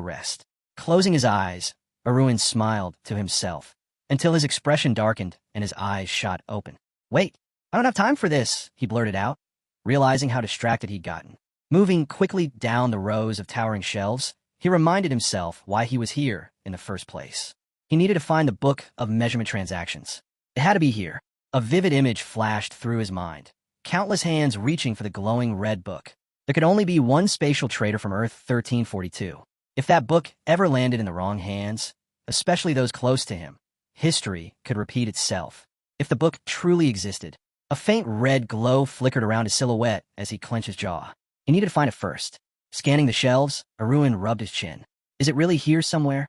Speaker 1: rest. Closing his eyes, Arun smiled to himself, until his expression darkened and his eyes shot open. Wait, I don't have time for this, he blurted out, realizing how distracted he'd gotten. Moving quickly down the rows of towering shelves, he reminded himself why he was here in the first place. He needed to find the book of measurement transactions. It had to be here. A vivid image flashed through his mind. Countless hands reaching for the glowing red book. There could only be one spatial trader from Earth 1342. If that book ever landed in the wrong hands, especially those close to him, history could repeat itself. If the book truly existed, a faint red glow flickered around his silhouette as he clenched his jaw. He needed to find it first. Scanning the shelves, Arun rubbed his chin. Is it really here somewhere?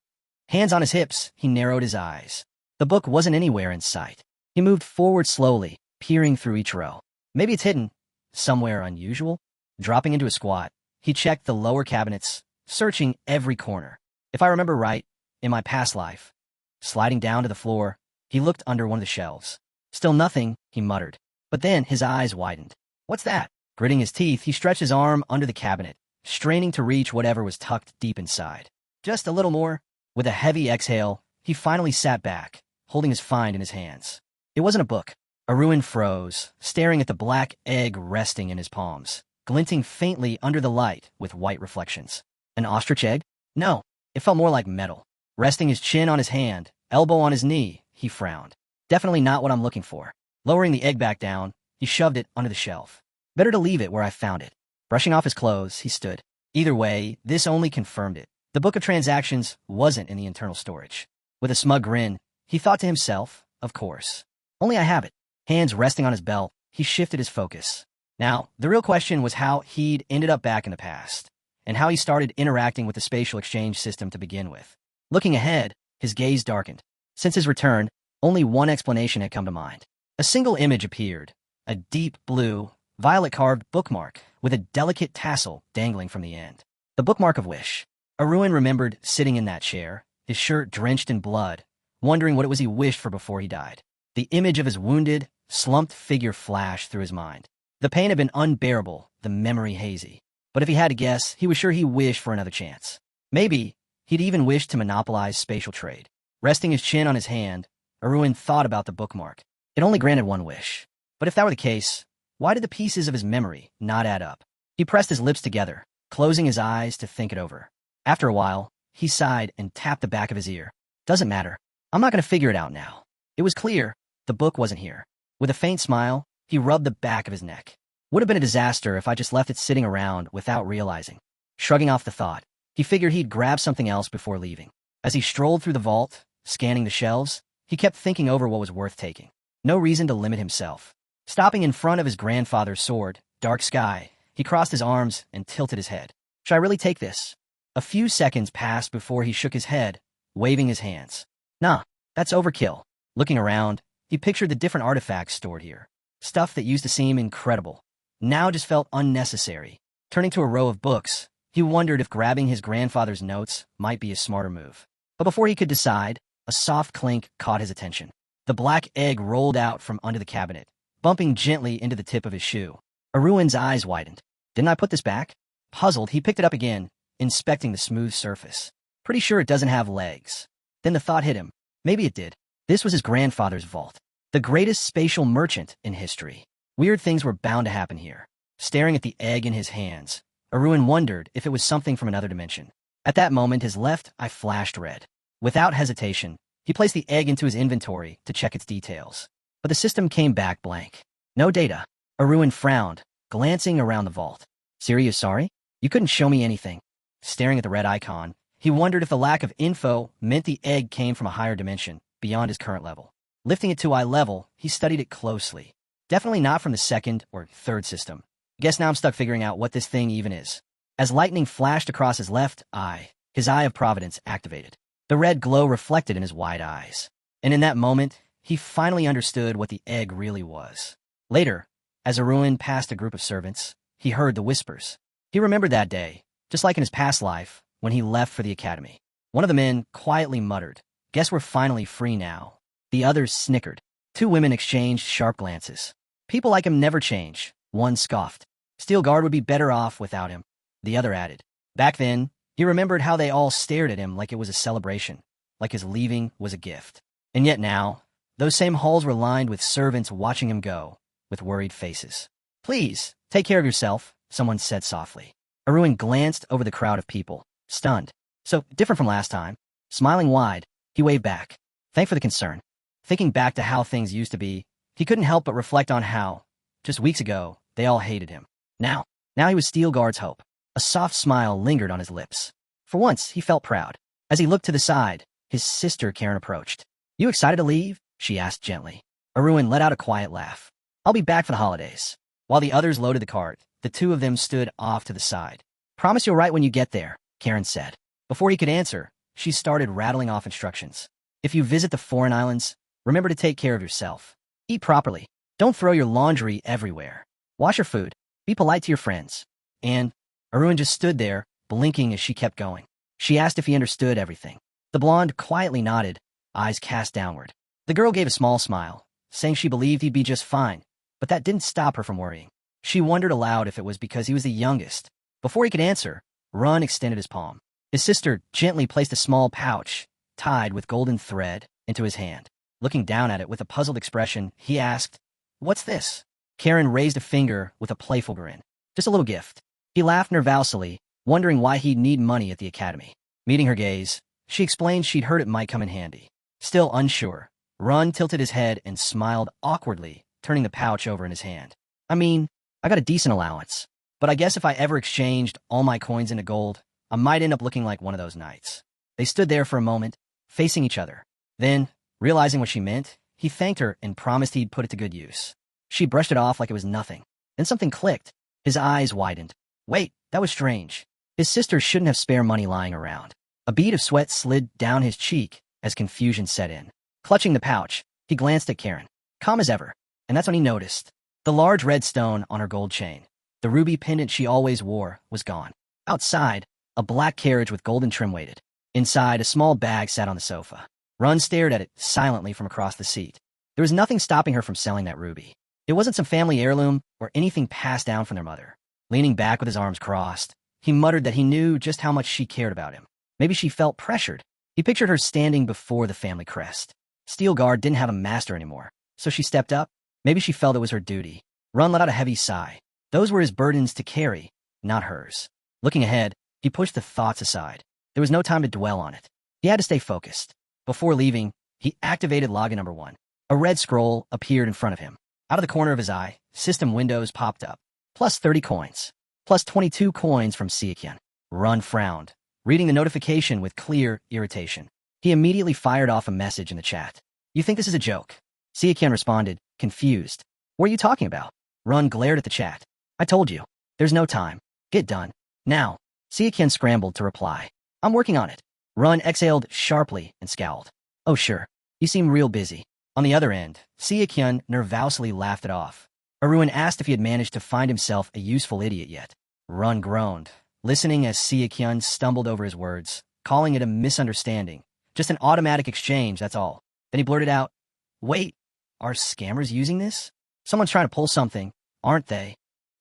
Speaker 1: Hands on his hips, he narrowed his eyes. The book wasn't anywhere in sight. He moved forward slowly, peering through each row. Maybe it's hidden, somewhere unusual. Dropping into a squat, he checked the lower cabinets, searching every corner. If I remember right, in my past life. Sliding down to the floor, he looked under one of the shelves. Still nothing, he muttered. But then his eyes widened. What's that? Gritting his teeth, he stretched his arm under the cabinet, straining to reach whatever was tucked deep inside. Just a little more. With a heavy exhale, he finally sat back, holding his find in his hands. It wasn't a book. Arun froze, staring at the black egg resting in his palms, glinting faintly under the light with white reflections. An ostrich egg? No, it felt more like metal. Resting his chin on his hand, elbow on his knee, he frowned. Definitely not what I'm looking for. Lowering the egg back down, he shoved it under the shelf. Better to leave it where I found it. Brushing off his clothes, he stood. Either way, this only confirmed it. The book of transactions wasn't in the internal storage. With a smug grin, he thought to himself, of course. Only I have it. Hands resting on his belt, he shifted his focus. Now, the real question was how he'd ended up back in the past, and how he started interacting with the spatial exchange system to begin with. Looking ahead, his gaze darkened. Since his return, only one explanation had come to mind. A single image appeared, a deep blue, violet-carved bookmark with a delicate tassel dangling from the end. The bookmark of wish. Arun remembered sitting in that chair, his shirt drenched in blood, wondering what it was he wished for before he died. The image of his wounded, slumped figure flashed through his mind. The pain had been unbearable, the memory hazy. But if he had to guess, he was sure he wished for another chance. Maybe he'd even wished to monopolize spatial trade. Resting his chin on his hand, Arun thought about the bookmark. It only granted one wish. But if that were the case, why did the pieces of his memory not add up? He pressed his lips together, closing his eyes to think it over. After a while, he sighed and tapped the back of his ear. Doesn't matter. I'm not going to figure it out now. It was clear. The book wasn't here. With a faint smile, he rubbed the back of his neck. Would have been a disaster if I just left it sitting around without realizing. Shrugging off the thought, he figured he'd grab something else before leaving. As he strolled through the vault, scanning the shelves, he kept thinking over what was worth taking. No reason to limit himself. Stopping in front of his grandfather's sword, Dark Sky, he crossed his arms and tilted his head. Should I really take this? A few seconds passed before he shook his head, waving his hands. Nah, that's overkill. Looking around, he pictured the different artifacts stored here. Stuff that used to seem incredible now just felt unnecessary. Turning to a row of books, he wondered if grabbing his grandfather's notes might be a smarter move. But before he could decide, a soft clink caught his attention. The black egg rolled out from under the cabinet, bumping gently into the tip of his shoe. Arun's eyes widened. Didn't I put this back? Puzzled, he picked it up again, inspecting the smooth surface. Pretty sure it doesn't have legs. Then the thought hit him. Maybe it did. This was his grandfather's vault. The greatest spatial merchant in history. Weird things were bound to happen here. Staring at the egg in his hands, Arun wondered if it was something from another dimension. At that moment, his left eye flashed red. Without hesitation, he placed the egg into his inventory to check its details. But the system came back blank. No data. Arun frowned, glancing around the vault. Serious sorry? You couldn't show me anything. Staring at the red icon, he wondered if the lack of info meant the egg came from a higher dimension, beyond his current level. Lifting it to eye level, he studied it closely. Definitely not from the second or third system. Guess now I'm stuck figuring out what this thing even is. As lightning flashed across his left eye, his eye of providence activated. The red glow reflected in his wide eyes. And in that moment, he finally understood what the egg really was. Later, as Arun passed a group of servants, he heard the whispers. He remembered that day, just like in his past life, when he left for the academy. One of the men quietly muttered, "Guess we're finally free now." The others snickered. Two women exchanged sharp glances. People like him never change, one scoffed. Steel Guard would be better off without him, the other added. Back then, he remembered how they all stared at him like it was a celebration, like his leaving was a gift. And yet now, those same halls were lined with servants watching him go, with worried faces. "Please, take care of yourself," someone said softly. Arun glanced over the crowd of people, stunned. So different from last time. Smiling wide, he waved back. Thanks for the concern. Thinking back to how things used to be, he couldn't help but reflect on how, just weeks ago, they all hated him. Now he was Steel Guard's hope. A soft smile lingered on his lips. For once, he felt proud. As he looked to the side, his sister Karen approached. "You excited to leave?" she asked gently. Arun let out a quiet laugh. "I'll be back for the holidays." While the others loaded the cart, the two of them stood off to the side. "Promise you'll write when you get there," Karen said. Before he could answer, she started rattling off instructions. "If you visit the foreign islands, remember to take care of yourself. Eat properly. Don't throw your laundry everywhere. Wash your food. Be polite to your friends." And Arun just stood there, blinking as she kept going. She asked if he understood everything. The blonde quietly nodded, eyes cast downward. The girl gave a small smile, saying she believed he'd be just fine, but that didn't stop her from worrying. She wondered aloud if it was because he was the youngest. Before he could answer, Run extended his palm. His sister gently placed a small pouch, tied with golden thread, into his hand. Looking down at it with a puzzled expression, he asked, "What's this?" Karen raised a finger with a playful grin. "Just a little gift." He laughed nervously, wondering why he'd need money at the academy. Meeting her gaze, she explained she'd heard it might come in handy. Still unsure, Run tilted his head and smiled awkwardly, turning the pouch over in his hand. I mean, I got a decent allowance, but I guess if I ever exchanged all my coins into gold, I might end up looking like one of those knights. They stood there for a moment, facing each other. Then, realizing what she meant, he thanked her and promised he'd put it to good use. She brushed it off like it was nothing. Then something clicked. His eyes widened. Wait, that was strange. His sister shouldn't have spare money lying around. A bead of sweat slid down his cheek as confusion set in. Clutching the pouch, he glanced at Karen, calm as ever, and that's when he noticed. The large red stone on her gold chain, the ruby pendant she always wore, was gone. Outside, a black carriage with golden trim waited. Inside, a small bag sat on the sofa. Run stared at it silently from across the seat. There was nothing stopping her from selling that ruby. It wasn't some family heirloom or anything passed down from their mother. Leaning back with his arms crossed, he muttered that he knew just how much she cared about him. Maybe she felt pressured. He pictured her standing before the family crest. Steel Guard didn't have a master anymore, so she stepped up. Maybe she felt it was her duty. Run let out a heavy sigh. Those were his burdens to carry, not hers. Looking ahead, he pushed the thoughts aside. There was no time to dwell on it. He had to stay focused. Before leaving, he activated login number 1. A red scroll appeared in front of him. Out of the corner of his eye, system windows popped up. Plus 30 coins. Plus 22 coins from Seikyan. Run frowned, reading the notification with clear irritation. He immediately fired off a message in the chat. You think this is a joke? Seikyan responded, confused. What are you talking about? Run glared at the chat. I told you. There's no time. Get done. Now. Seikyan scrambled to reply. I'm working on it. Run exhaled sharply and scowled. Oh sure. You seem real busy. On the other end, Seikyan nervously laughed it off. Arun asked if he had managed to find himself a useful idiot yet. Run groaned, listening as Seikyan stumbled over his words, calling it a misunderstanding. Just an automatic exchange, that's all. Then he blurted out, Wait, are scammers using this? Someone's trying to pull something, aren't they?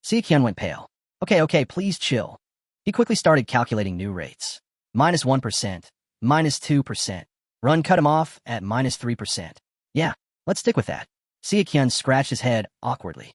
Speaker 1: Seikyan went pale. Okay, please chill. He quickly started calculating new rates. -1%, -2%. Run cut him off at -3%. Yeah, let's stick with that. Seikyan scratched his head awkwardly.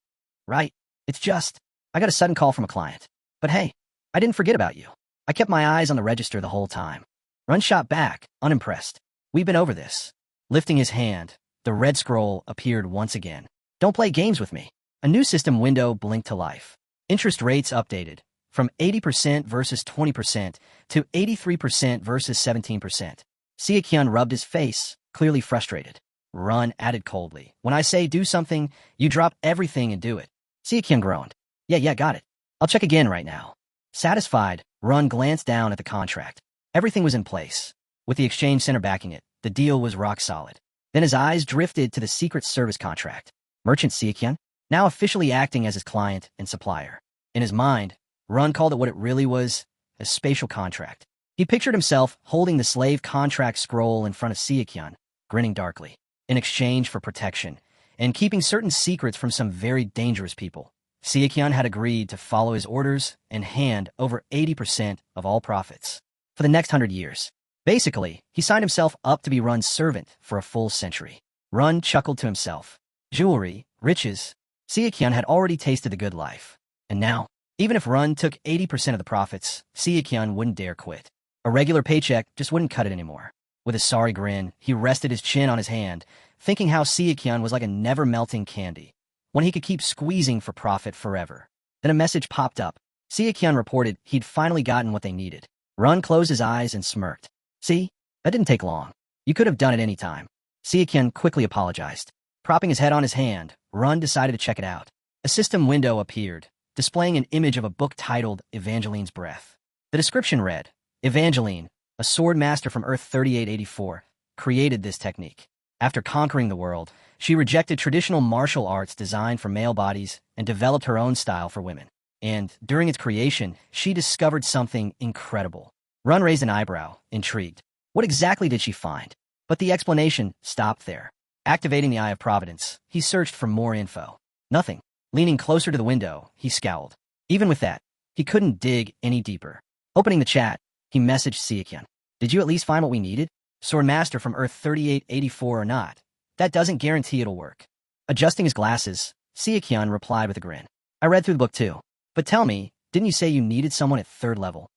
Speaker 1: Right, it's just, I got a sudden call from a client. But hey, I didn't forget about you. I kept my eyes on the register the whole time. Run shot back, unimpressed. We've been over this. Lifting his hand, the red scroll appeared once again. Don't play games with me. A new system window blinked to life. Interest rates updated, from 80% versus 20% to 83% versus 17%. Seikyan rubbed his face, clearly frustrated. Run added coldly. When I say do something, you drop everything and do it. Seikyan groaned. Yeah, got it. I'll check again right now. Satisfied, Run glanced down at the contract. Everything was in place. With the exchange center backing it, the deal was rock solid. Then his eyes drifted to the Secret Service contract. Merchant Seikyan, now officially acting as his client and supplier. In his mind, Run called it what it really was, a spatial contract. He pictured himself holding the slave contract scroll in front of Seikyan, grinning darkly, in exchange for protection, and keeping certain secrets from some very dangerous people. Seikyan had agreed to follow his orders and hand over 80% of all profits for the next 100 years. Basically, he signed himself up to be Run's servant for a full century. Run chuckled to himself. Jewelry, riches. Seikyan had already tasted the good life. And now, even if Run took 80% of the profits, Seikyan wouldn't dare quit. A regular paycheck just wouldn't cut it anymore. With a sorry grin, he rested his chin on his hand, thinking how Seikyan was like a never-melting candy, one he could keep squeezing for profit forever. Then a message popped up. Seikyan reported he'd finally gotten what they needed. Run closed his eyes and smirked. See? That didn't take long. You could have done it any time. Seikyan quickly apologized. Propping his head on his hand, Run decided to check it out. A system window appeared, displaying an image of a book titled Evangeline's Breath. The description read, Evangeline, a sword master from Earth 3884, created this technique. After conquering the world, she rejected traditional martial arts designed for male bodies and developed her own style for women. And, during its creation, she discovered something incredible. Run raised an eyebrow, intrigued. What exactly did she find? But the explanation stopped there. Activating the Eye of Providence, he searched for more info. Nothing. Leaning closer to the window, he scowled. Even with that, he couldn't dig any deeper. Opening the chat, he messaged Seikyan. Did you at least find what we needed? Swordmaster from Earth 3884 or not? That doesn't guarantee it'll work. Adjusting his glasses, Seikyan replied with a grin. I read through the book too. But tell me, didn't you say you needed someone at 3rd level?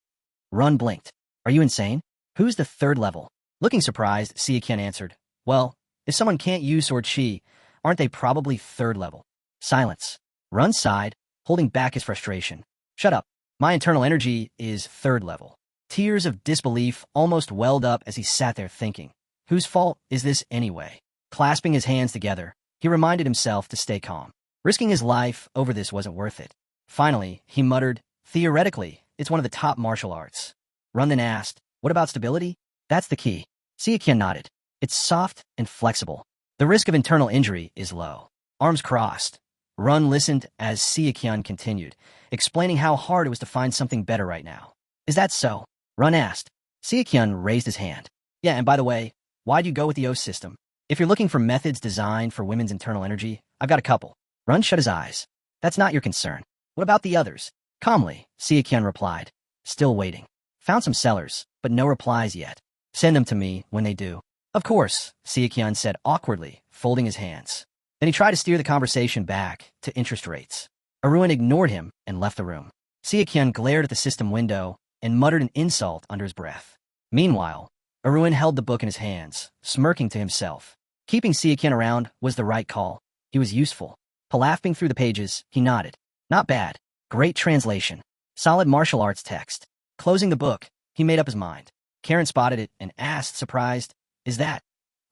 Speaker 1: Run blinked. Are you insane? Who's the 3rd level? Looking surprised, Seikyan answered. Well, If someone can't use sword chi, aren't they probably third level? Silence. Run sighed, holding back his frustration. Shut up. My internal energy is third level. Tears of disbelief almost welled up as he sat there thinking. Whose fault is this anyway? Clasping his hands together, he reminded himself to stay calm. Risking his life over this wasn't worth it. Finally, he muttered, theoretically, it's one of the top martial arts. Run then asked, what about stability? That's the key. Seakian nodded. It's soft and flexible. The risk of internal injury is low. Arms crossed. Run listened as Seakian continued, explaining how hard it was to find something better right now. Is that so? Run asked. Seakian raised his hand. Yeah, and by the way, why'd you go with the O system? If you're looking for methods designed for women's internal energy, I've got a couple. Run shut his eyes. That's not your concern. What about the others? Calmly, Seakian replied. Still waiting. Found some sellers, but no replies yet. Send them to me when they do. Of course, Seakian said awkwardly, folding his hands. Then he tried to steer the conversation back to interest rates. Arun ignored him and left the room. Seakian glared at the system window and muttered an insult under his breath. Meanwhile, Arun held the book in his hands, smirking to himself. Keeping Seakian around was the right call. He was useful. Palafing through the pages, he nodded. Not bad. Great translation. Solid martial arts text. Closing the book, he made up his mind. Karen spotted it and asked, surprised, is that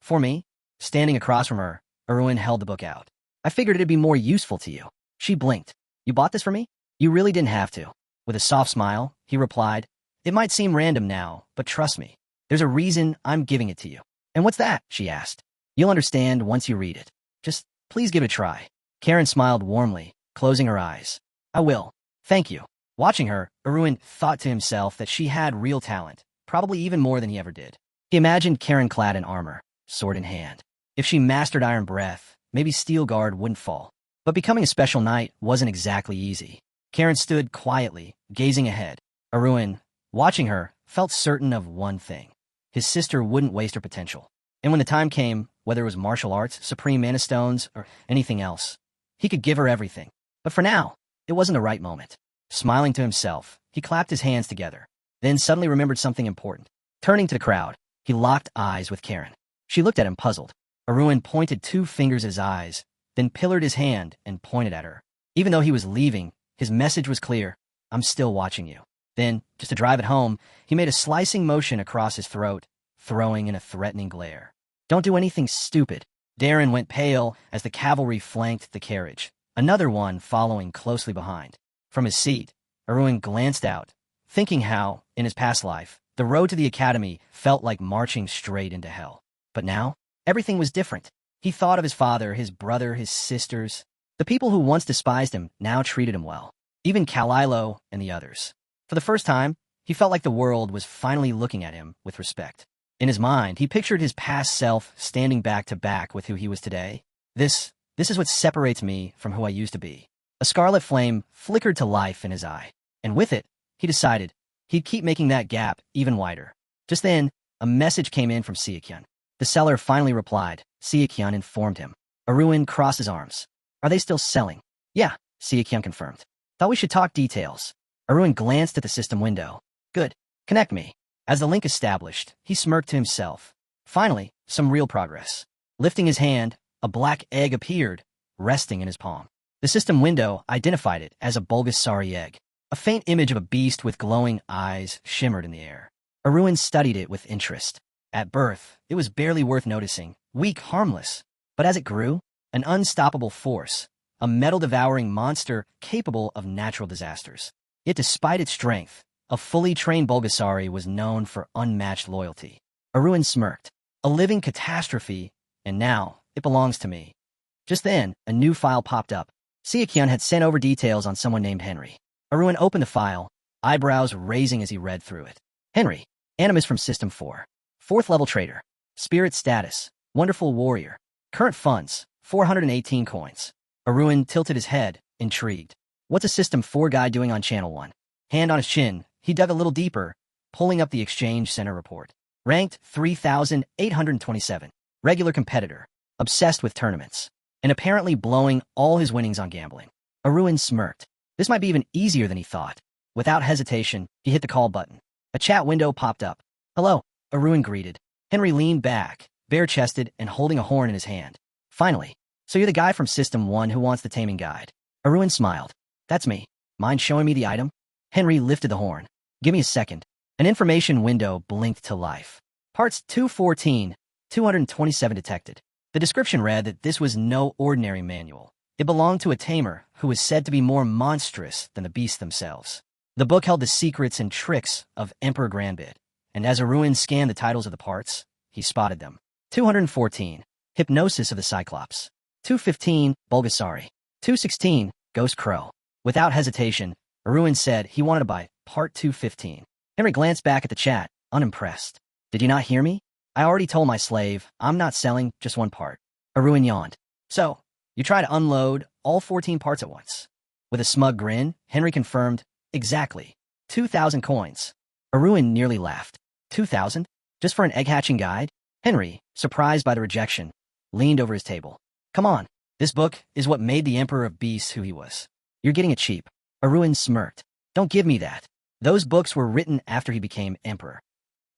Speaker 1: for me? Standing across from her, Arun held the book out. I figured it'd be more useful to you. She blinked. You bought this for me? You really didn't have to. With a soft smile, he replied, it might seem random now, but trust me. There's a reason I'm giving it to you. And what's that? She asked. You'll understand once you read it. Just please give it a try. Karen smiled warmly, closing her eyes. I will. Thank you. Watching her, Arun thought to himself that she had real talent, probably even more than he ever did. He imagined Karen clad in armor, sword in hand. If she mastered Iron Breath, maybe Steel Guard wouldn't fall. But becoming a special knight wasn't exactly easy. Karen stood quietly, gazing ahead. Arun, watching her, felt certain of one thing. His sister wouldn't waste her potential. And when the time came, whether it was martial arts, supreme mana stones, or anything else, he could give her everything. But for now, it wasn't the right moment. Smiling to himself, he clapped his hands together, then suddenly remembered something important. Turning to the crowd, he locked eyes with Karen. She looked at him puzzled. Arun pointed 2 fingers at his eyes, then pillared his hand and pointed at her. Even though he was leaving, his message was clear. I'm still watching you. Then, just to drive it home, he made a slicing motion across his throat, throwing in a threatening glare. Don't do anything stupid. Darren went pale as the cavalry flanked the carriage, another one following closely behind. From his seat, Arun glanced out, thinking how, in his past life, the road to the academy felt like marching straight into hell. But now, everything was different. He thought of his father, his brother, his sisters. The people who once despised him now treated him well. Even Kalilo and the others. For the first time, he felt like the world was finally looking at him with respect. In his mind, he pictured his past self standing back to back with who he was today. This is what separates me from who I used to be. A scarlet flame flickered to life in his eye, and with it, he decided he'd keep making that gap even wider. Just then, a message came in from Seakian. The seller finally replied. Seakian informed him. Arun crossed his arms. Are they still selling? Yeah, Seakian confirmed. Thought we should talk details. Arun glanced at the system window. Good. Connect me. As the link established, he smirked to himself. Finally, some real progress. Lifting his hand, a black egg appeared, resting in his palm. The system window identified it as a Bulgasari egg. A faint image of a beast with glowing eyes shimmered in the air. Arun studied it with interest. At birth, it was barely worth noticing, weak, harmless. But as it grew, an unstoppable force, a metal-devouring monster capable of natural disasters. Yet despite its strength, a fully trained Bulgasari was known for unmatched loyalty. Arun smirked. A living catastrophe, and now it belongs to me. Just then, a new file popped up. Seakian had sent over details on someone named Henry. Arun opened the file, eyebrows raising as he read through it. Henry, Animus from System 4. 4th level trader. Spirit status, wonderful warrior. Current funds, 418 coins. Arun tilted his head, intrigued. What's a System 4 guy doing on Channel 1? Hand on his chin, he dug a little deeper, pulling up the Exchange Center report. Ranked 3,827. Regular competitor. Obsessed with tournaments. And apparently blowing all his winnings on gambling. Arun smirked. This might be even easier than he thought. Without hesitation, he hit the call button. A chat window popped up. Hello, Arun greeted. Henry leaned back, bare-chested and holding a horn in his hand. Finally, so you're the guy from System 1 who wants the taming guide. Arun smiled. That's me. Mind showing me the item? Henry lifted the horn. Give me a second. An information window blinked to life. Parts 214, 227 detected. The description read that this was no ordinary manual. It belonged to a tamer who was said to be more monstrous than the beasts themselves. The book held the secrets and tricks of Emperor Grandbid, and as Arun scanned the titles of the parts, he spotted them. 214, Hypnosis of the Cyclops. 215, Bulgasari. 216, Ghost Crow. Without hesitation, Arun said he wanted to buy Part 215. Henry glanced back at the chat, unimpressed. Did you not hear me? I already told my slave, I'm not selling just one part. Arun yawned. So, you try to unload all 14 parts at once. With a smug grin, Henry confirmed, exactly. 2,000 coins. Arun nearly laughed. 2,000? Just for an egg-hatching guide? Henry, surprised by the rejection, leaned over his table. Come on, this book is what made the Emperor of Beasts who he was. You're getting it cheap. Arun smirked. Don't give me that. Those books were written after he became emperor.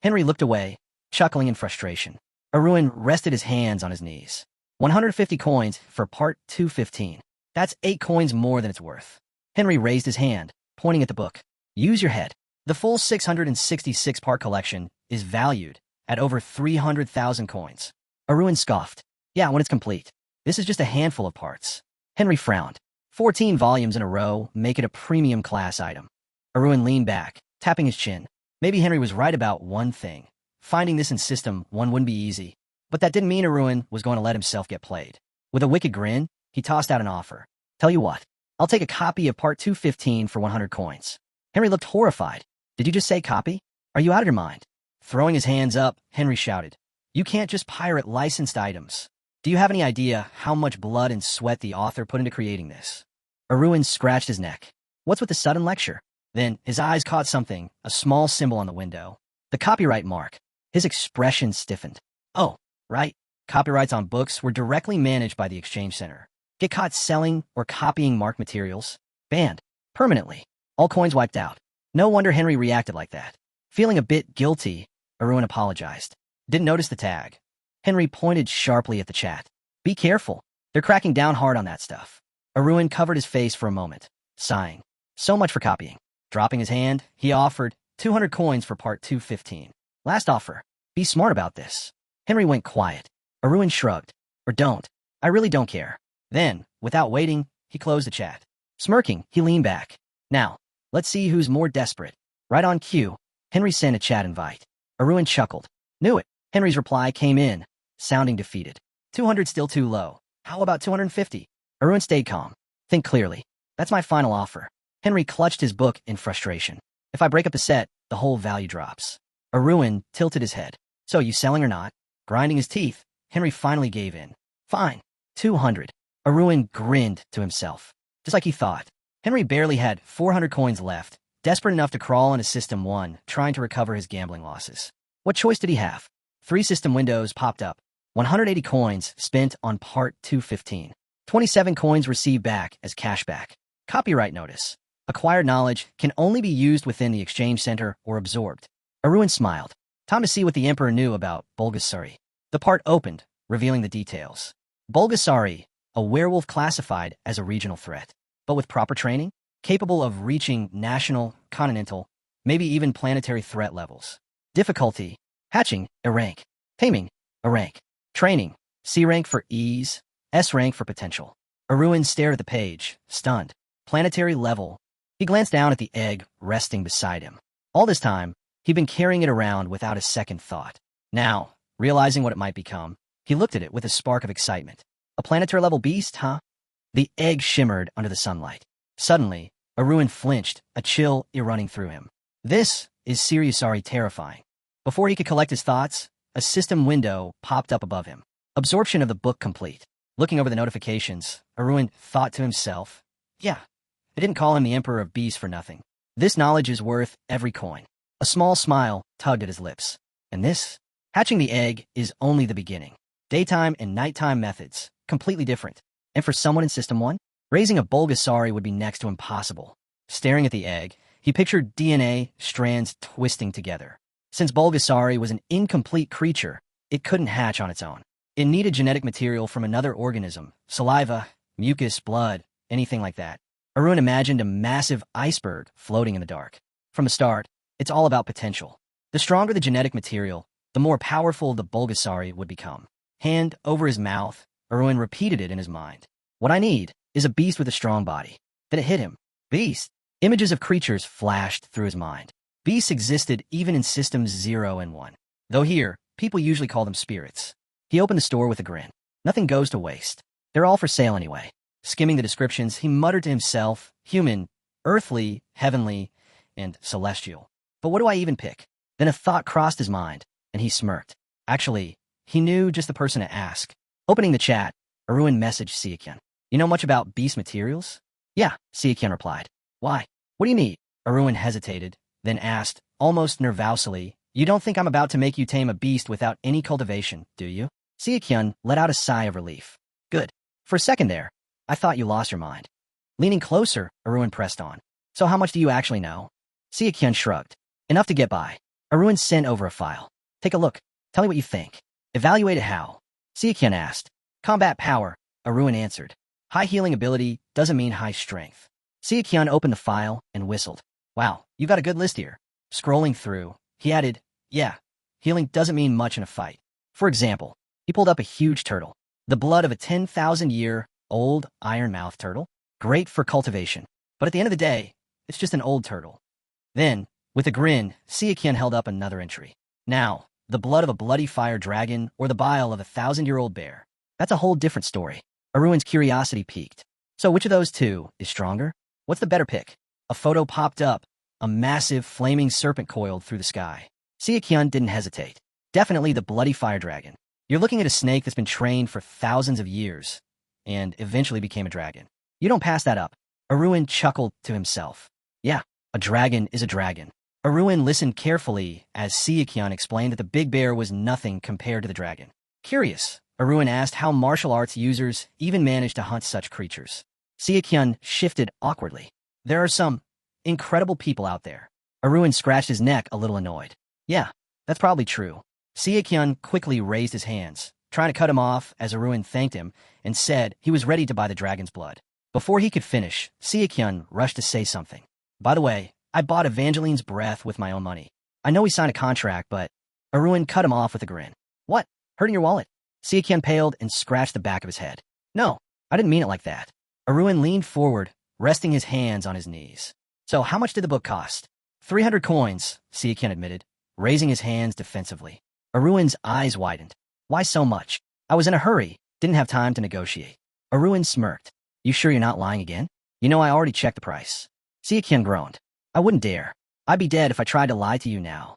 Speaker 1: Henry looked away, chuckling in frustration. Arun rested his hands on his knees. 150 coins for Part 215. That's 8 coins more than it's worth. Henry raised his hand, pointing at the book. Use your head. The full 666-part collection is valued at over 300,000 coins. Arun scoffed. Yeah, when it's complete. This is just a handful of parts. Henry frowned. 14 volumes in a row make it a premium class item. Arun leaned back, tapping his chin. Maybe Henry was right about one thing. Finding this in System 1 wouldn't be easy. But that didn't mean Arun was going to let himself get played. With a wicked grin, he tossed out an offer. Tell you what, I'll take a copy of Part 215 for 100 coins. Henry looked horrified. Did you just say copy? Are you out of your mind? Throwing his hands up, Henry shouted. You can't just pirate licensed items. Do you have any idea how much blood and sweat the author put into creating this? Arun scratched his neck. What's with the sudden lecture? Then his eyes caught something, a small symbol on the window. The copyright mark. His expression stiffened. Oh, right. Copyrights on books were directly managed by the Exchange Center. Get caught selling or copying marked materials? Banned. Permanently. All coins wiped out. No wonder Henry reacted like that. Feeling a bit guilty, Arun apologized. Didn't notice the tag. Henry pointed sharply at the chat. Be careful. They're cracking down hard on that stuff. Arun covered his face for a moment, sighing. So much for copying. Dropping his hand, he offered 200 coins for Part 215. Last offer. Be smart about this. Henry went quiet. Arun shrugged. Or don't. I really don't care. Then, without waiting, he closed the chat. Smirking, he leaned back. Now, let's see who's more desperate. Right on cue, Henry sent a chat invite. Arun chuckled. Knew it. Henry's reply came in, sounding defeated. 200 still too low. How about 250? Arun stayed calm. Think clearly. That's my final offer. Henry clutched his book in frustration. If I break up the set, the whole value drops. Arun tilted his head. So, you selling or not? Grinding his teeth, Henry finally gave in. Fine. 200. Arun grinned to himself. Just like he thought. Henry barely had 400 coins left, desperate enough to crawl into System 1, trying to recover his gambling losses. What choice did he have? 3 system windows popped up. 180 coins spent on Part 215. 27 coins received back as cashback. Copyright notice. Acquired knowledge can only be used within the Exchange Center or absorbed. Arun smiled. Time to see what the Emperor knew about Bulgasari. The part opened, revealing the details. Bulgasari, a werewolf classified as a regional threat, but with proper training, capable of reaching national, continental, maybe even planetary threat levels. Difficulty: hatching, A rank. Taming, A rank. Training, C rank for ease, S rank for potential. Arun stared at the page, stunned. Planetary level. He glanced down at the egg resting beside him. All this time, he'd been carrying it around without a second thought. Now, realizing what it might become, he looked at it with a spark of excitement. A planetary-level beast, huh? The egg shimmered under the sunlight. Suddenly, Arun flinched, a chill running through him. This is seriously terrifying. Before he could collect his thoughts, a system window popped up above him. Absorption of the book complete. Looking over the notifications, Arun thought to himself, yeah, I didn't call him the Emperor of Beasts for nothing. This knowledge is worth every coin. A small smile tugged at his lips. And this? Hatching the egg is only the beginning. Daytime and nighttime methods, completely different. And for someone in System 1, raising a Bulgasari would be next to impossible. Staring at the egg, he pictured DNA strands twisting together. Since Bulgasari was an incomplete creature, it couldn't hatch on its own. It needed genetic material from another organism, saliva, mucus, blood, anything like that. Arun imagined a massive iceberg floating in the dark. From the start, it's all about potential. The stronger the genetic material, the more powerful the Bulgasari would become. Hand over his mouth, Arun repeated it in his mind. What I need is a beast with a strong body. Then it hit him. Beast. Images of creatures flashed through his mind. Beasts existed even in systems 0 and 1. Though here, people usually call them spirits. He opened the store with a grin. Nothing goes to waste. They're all for sale anyway. Skimming the descriptions, he muttered to himself, human, earthly, heavenly, and celestial. But what do I even pick? Then a thought crossed his mind, and he smirked. Actually, he knew just the person to ask. Opening the chat, Arun messaged Siakyan. You know much about beast materials? Yeah, Siakyan replied. Why? What do you need? Arun hesitated, then asked, almost nervously, you don't think I'm about to make you tame a beast without any cultivation, do you? Siakyan let out a sigh of relief. Good. For a second there, I thought you lost your mind. Leaning closer, Arun pressed on. So how much do you actually know? Siakyan shrugged. Enough to get by. Arun sent over a file. Take a look. Tell me what you think. Evaluate it how? Siakyan asked. Combat power, Arun answered. High healing ability doesn't mean high strength. Siakyan opened the file and whistled. Wow, you got a good list here. Scrolling through, he added, yeah, healing doesn't mean much in a fight. For example, he pulled up a huge turtle. The blood of a 10,000-year-old iron-mouthed turtle. Great for cultivation. But at the end of the day, it's just an old turtle. Then, with a grin, Siakyan held up another entry. Now, the blood of a bloody fire dragon or the bile of a 1,000-year-old bear. That's a whole different story. Arun's curiosity piqued. So which of those two is stronger? What's the better pick? A photo popped up. A massive, flaming serpent coiled through the sky. Siakyan didn't hesitate. Definitely the bloody fire dragon. You're looking at a snake that's been trained for thousands of years and eventually became a dragon. You don't pass that up. Arun chuckled to himself. Yeah, a dragon is a dragon. Arun listened carefully as Siakyan explained that the big bear was nothing compared to the dragon. Curious, Arun asked how martial arts users even manage to hunt such creatures. Siakyan shifted awkwardly. There are some incredible people out there. Arun scratched his neck a little annoyed. Yeah, that's probably true. Siakyan quickly raised his hands, trying to cut him off as Arun thanked him and said he was ready to buy the dragon's blood. Before he could finish, Siakyan rushed to say something. By the way, I bought Evangeline's breath with my own money. I know we signed a contract, but Arun cut him off with a grin. What? Hurting your wallet? Siakyan paled and scratched the back of his head. No, I didn't mean it like that. Arun leaned forward, resting his hands on his knees. So how much did the book cost? 300 coins, Siakyan admitted, raising his hands defensively. Arun's eyes widened. Why so much? I was in a hurry, didn't have time to negotiate. Arun smirked. You sure you're not lying again? You know I already checked the price. Siakyan groaned. I wouldn't dare. I'd be dead if I tried to lie to you now.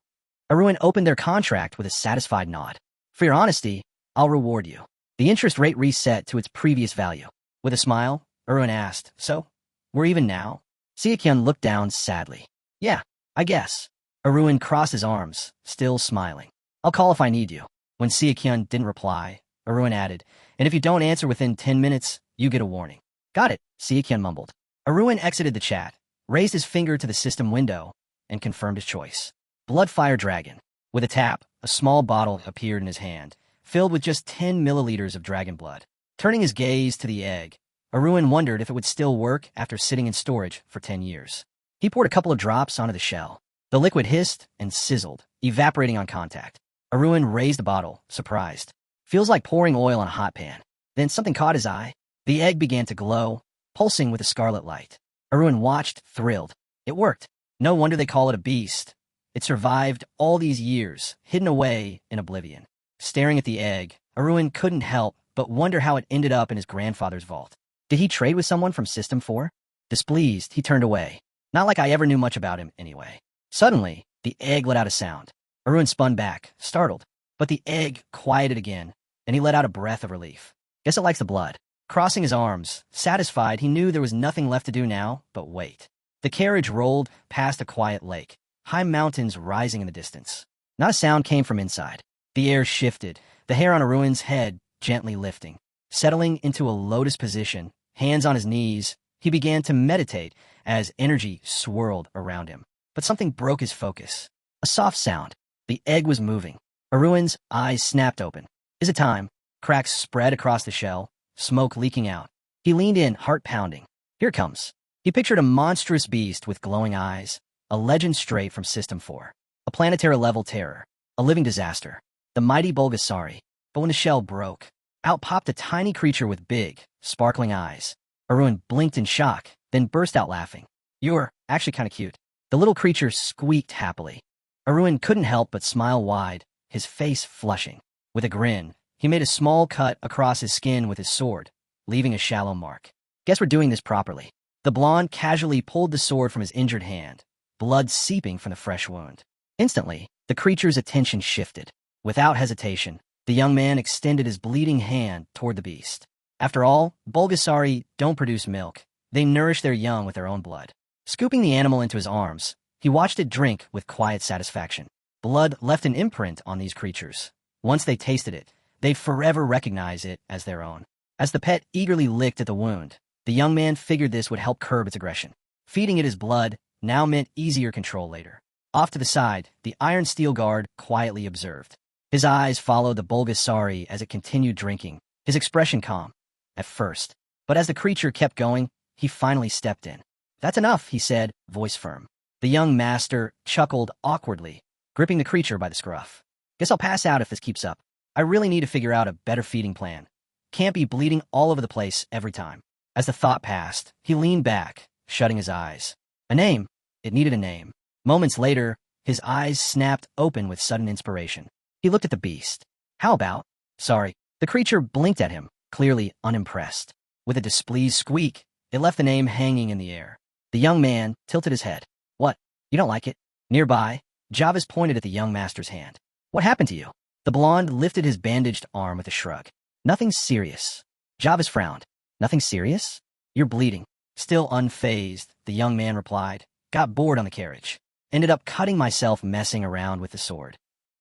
Speaker 1: Arun opened their contract with a satisfied nod. For your honesty, I'll reward you. The interest rate reset to its previous value. With a smile, Arun asked, so, we're even now? Siakyan looked down sadly. Yeah, I guess. Arun crossed his arms, still smiling. I'll call if I need you. When Siakyan didn't reply, Arun added, and if you don't answer within 10 minutes, you get a warning. Got it, Siakyan mumbled. Arun exited the chat, raised his finger to the system window, and confirmed his choice. Bloodfire Dragon. With a tap, a small bottle appeared in his hand, filled with just 10 milliliters of dragon blood. Turning his gaze to the egg, Arun wondered if it would still work after sitting in storage for 10 years. He poured a couple of drops onto the shell. The liquid hissed and sizzled, evaporating on contact. Arun raised the bottle, surprised. Feels like pouring oil on a hot pan. Then something caught his eye. The egg began to glow, pulsing with a scarlet light. Arun watched, thrilled. It worked. No wonder they call it a beast. It survived all these years, hidden away in oblivion. Staring at the egg, Arun couldn't help but wonder how it ended up in his grandfather's vault. Did he trade with someone from System 4? Displeased, he turned away. Not like I ever knew much about him, anyway. Suddenly, the egg let out a sound. Arun spun back, startled. But the egg quieted again, and he let out a breath of relief. Guess it likes the blood. Crossing his arms, satisfied, he knew there was nothing left to do now but wait. The carriage rolled past a quiet lake, high mountains rising in the distance. Not a sound came from inside. The air shifted, the hair on Arun's head gently lifting. Settling into a lotus position, hands on his knees, he began to meditate as energy swirled around him. But something broke his focus. A soft sound. The egg was moving. Aruin's eyes snapped open. Is it time? Cracks spread across the shell, smoke leaking out. He leaned in, heart pounding. Here it comes. He pictured a monstrous beast with glowing eyes, a legend straight from System 4. A planetary-level terror, a living disaster. The mighty Bulgasari. But when the shell broke, out popped a tiny creature with big, sparkling eyes. Aruin blinked in shock, then burst out laughing. You're actually kind of cute. The little creature squeaked happily. Aruin couldn't help but smile wide, his face flushing. With a grin, he made a small cut across his skin with his sword, leaving a shallow mark. Guess we're doing this properly. The blonde casually pulled the sword from his injured hand, blood seeping from the fresh wound. Instantly, the creature's attention shifted. Without hesitation, the young man extended his bleeding hand toward the beast. After all, Bulgasari don't produce milk. They nourish their young with their own blood. Scooping the animal into his arms, he watched it drink with quiet satisfaction. Blood left an imprint on these creatures. Once they tasted it, they'd forever recognize it as their own. As the pet eagerly licked at the wound, the young man figured this would help curb its aggression. Feeding it his blood now meant easier control later. Off to the side, the iron steel guard quietly observed. His eyes followed the Bulgasari as it continued drinking, his expression calm. At first. But as the creature kept going, he finally stepped in. That's enough, he said, voice firm. The young master chuckled awkwardly, gripping the creature by the scruff. Guess I'll pass out if this keeps up. I really need to figure out a better feeding plan. Can't be bleeding all over the place every time. As the thought passed, he leaned back, shutting his eyes. A name. It needed a name. Moments later, his eyes snapped open with sudden inspiration. He looked at the beast. How about? Sorry. The creature blinked at him, clearly unimpressed. With a displeased squeak, it left the name hanging in the air. The young man tilted his head. What? You don't like it? Nearby, Javis pointed at the young master's hand. What happened to you? The blonde lifted his bandaged arm with a shrug. Nothing serious. Javis frowned. Nothing serious? You're bleeding. Still unfazed, the young man replied. Got bored on the carriage. Ended up cutting myself messing around with the sword.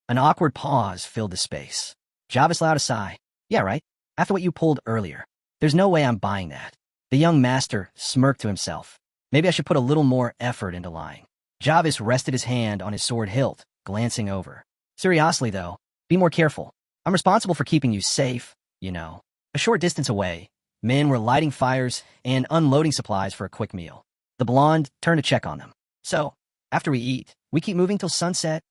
Speaker 1: An awkward pause filled the space. Javis allowed a sigh. Yeah, right. After what you pulled earlier. There's no way I'm buying that. The young master smirked to himself. Maybe I should put a little more effort into lying. Javis rested his hand on his sword hilt, glancing over. Seriously, though, be more careful. I'm responsible for keeping you safe, you know. A short distance away, men were lighting fires and unloading supplies for a quick meal. The blonde turned to check on them. So, after we eat, we keep moving till sunset?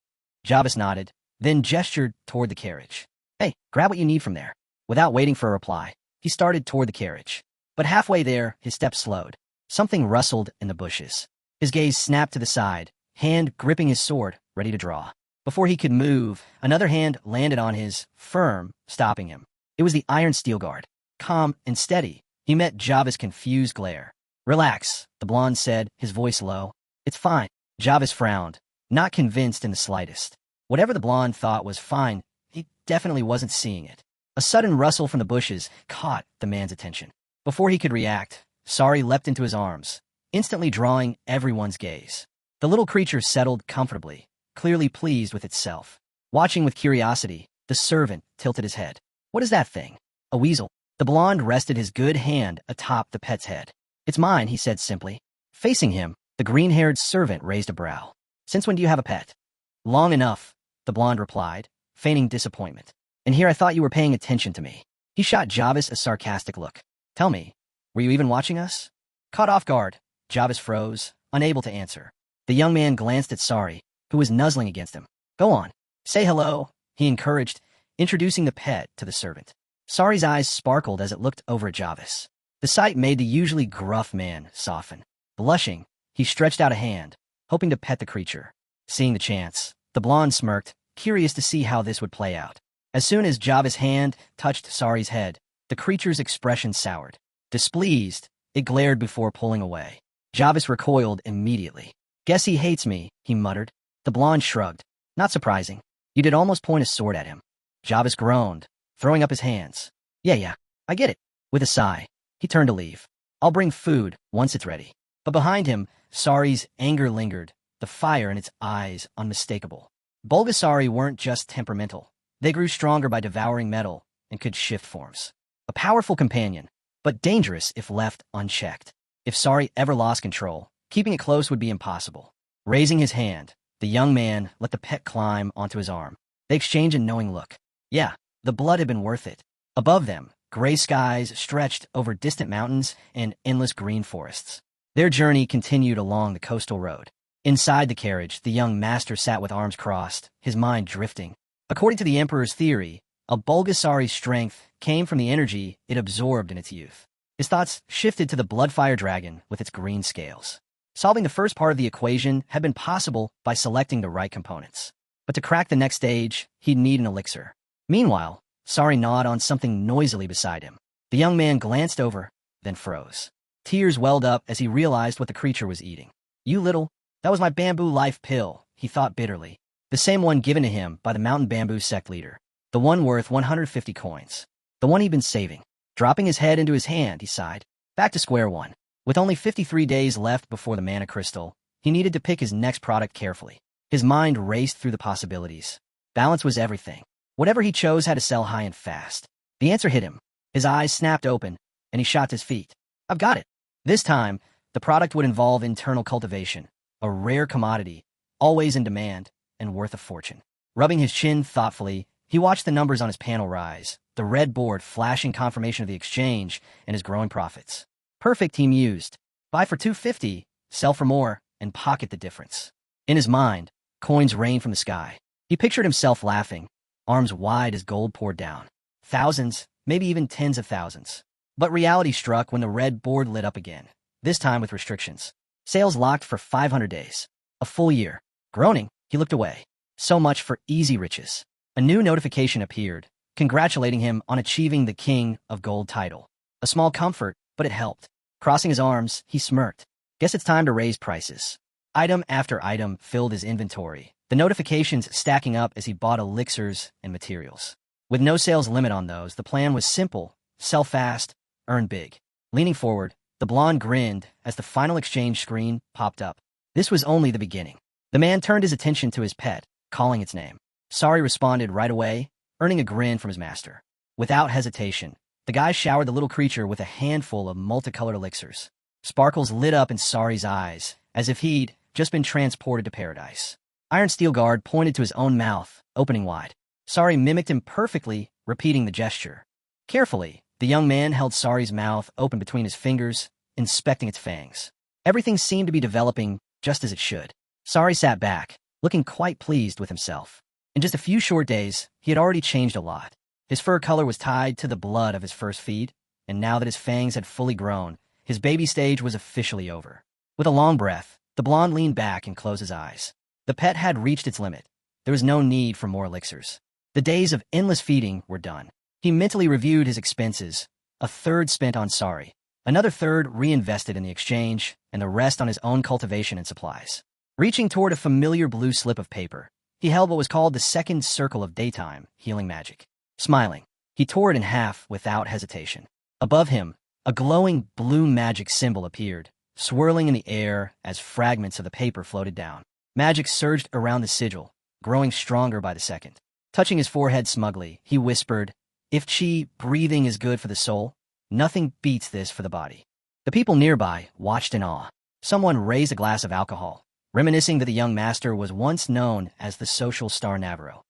Speaker 1: Javis nodded, then gestured toward the carriage. Hey, grab what you need from there. Without waiting for a reply, he started toward the carriage. But halfway there, his steps slowed. Something rustled in the bushes. His gaze snapped to the side, hand gripping his sword, ready to draw. Before he could move, another hand landed on his, firm, stopping him. It was the iron steel guard. Calm and steady, he met Javis' confused glare. Relax, the blonde said, his voice low. It's fine. Javis frowned, not convinced in the slightest. Whatever the blonde thought was fine, he definitely wasn't seeing it. A sudden rustle from the bushes caught the man's attention. Before he could react, Sari leapt into his arms, instantly drawing everyone's gaze. The little creature settled comfortably, clearly pleased with itself. Watching with curiosity, the servant tilted his head. What is that thing? A weasel. The blonde rested his good hand atop the pet's head. It's mine, he said simply. Facing him, the green-haired servant raised a brow. Since when do you have a pet? Long enough, the blonde replied, feigning disappointment. And here I thought you were paying attention to me. He shot Javis a sarcastic look. Tell me, were you even watching us? Caught off guard, Javis froze, unable to answer. The young man glanced at Sari, who was nuzzling against him. Go on. Say hello, he encouraged, introducing the pet to the servant. Sari's eyes sparkled as it looked over at Javis. The sight made the usually gruff man soften. Blushing, he stretched out a hand, hoping to pet the creature. Seeing the chance, the blonde smirked, curious to see how this would play out. As soon as Javis' hand touched Sari's head, the creature's expression soured. Displeased, it glared before pulling away. Javis recoiled immediately. Guess he hates me, he muttered. The blonde shrugged. Not surprising. You did almost point a sword at him. Javis groaned, throwing up his hands. Yeah, I get it. With a sigh, he turned to leave. I'll bring food once it's ready. But behind him, Sari's anger lingered, the fire in its eyes unmistakable. Bulgasari weren't just temperamental. They grew stronger by devouring metal and could shift forms. A powerful companion, but dangerous if left unchecked. If Sari ever lost control, keeping it close would be impossible. Raising his hand, the young man let the pet climb onto his arm. They exchange a knowing look. Yeah, the blood had been worth it. Above them, gray skies stretched over distant mountains and endless green forests. Their journey continued along the coastal road. Inside the carriage, the young master sat with arms crossed, his mind drifting. According to the Emperor's theory, a Bulgasari's strength came from the energy it absorbed in its youth. His thoughts shifted to the blood-fire dragon with its green scales. Solving the first part of the equation had been possible by selecting the right components. But to crack the next stage, he'd need an elixir. Meanwhile, Sari gnawed on something noisily beside him. The young man glanced over, then froze. Tears welled up as he realized what the creature was eating. That was my bamboo life pill, he thought bitterly. The same one given to him by the mountain bamboo sect leader. The one worth 150 coins. The one he'd been saving. Dropping his head into his hand, he sighed. Back to square one. With only 53 days left before the mana crystal, he needed to pick his next product carefully. His mind raced through the possibilities. Balance was everything. Whatever he chose had to sell high and fast. The answer hit him. His eyes snapped open, and he shot to his feet. I've got it. This time, the product would involve internal cultivation, a rare commodity, always in demand, and worth a fortune. Rubbing his chin thoughtfully, he watched the numbers on his panel rise, the red board flashing confirmation of the exchange and his growing profits. Perfect, he mused. Buy for 250, sell for more, and pocket the difference. In his mind, coins rained from the sky. He pictured himself laughing, arms wide as gold poured down. Thousands, maybe even tens of thousands. But reality struck when the red board lit up again, this time with restrictions. Sales locked for 500 days. A full year. Groaning, he looked away. So much for easy riches. A new notification appeared, congratulating him on achieving the King of Gold title. A small comfort, but it helped. Crossing his arms, he smirked. Guess it's time to raise prices. Item after item filled his inventory, the notifications stacking up as he bought elixirs and materials. With no sales limit on those, the plan was simple. Sell fast, earn big. Leaning forward, the blonde grinned as the final exchange screen popped up. This was only the beginning. The man turned his attention to his pet, calling its name. Sari responded right away, earning a grin from his master. Without hesitation, the guy showered the little creature with a handful of multicolored elixirs. Sparkles lit up in Sari's eyes, as if he'd just been transported to paradise. Iron Steel Guard pointed to his own mouth, opening wide. Sari mimicked him perfectly, repeating the gesture. Carefully, the young man held Sari's mouth open between his fingers, inspecting its fangs. Everything seemed to be developing just as it should. Sari sat back, looking quite pleased with himself. In just a few short days, he had already changed a lot. His fur color was tied to the blood of his first feed, and now that his fangs had fully grown, his baby stage was officially over. With a long breath, the blonde leaned back and closed his eyes. The pet had reached its limit. There was no need for more elixirs. The days of endless feeding were done. He mentally reviewed his expenses, a third spent on Sari, another third reinvested in the exchange, and the rest on his own cultivation and supplies. Reaching toward a familiar blue slip of paper, he held what was called the second circle of daytime healing magic. Smiling, he tore it in half without hesitation. Above him, a glowing blue magic symbol appeared, swirling in the air as fragments of the paper floated down. Magic surged around the sigil, growing stronger by the second. Touching his forehead smugly, he whispered, "If chi, breathing is good for the soul, nothing beats this for the body." The people nearby watched in awe. Someone raised a glass of alcohol, reminiscing that the young master was once known as the social star Navarro.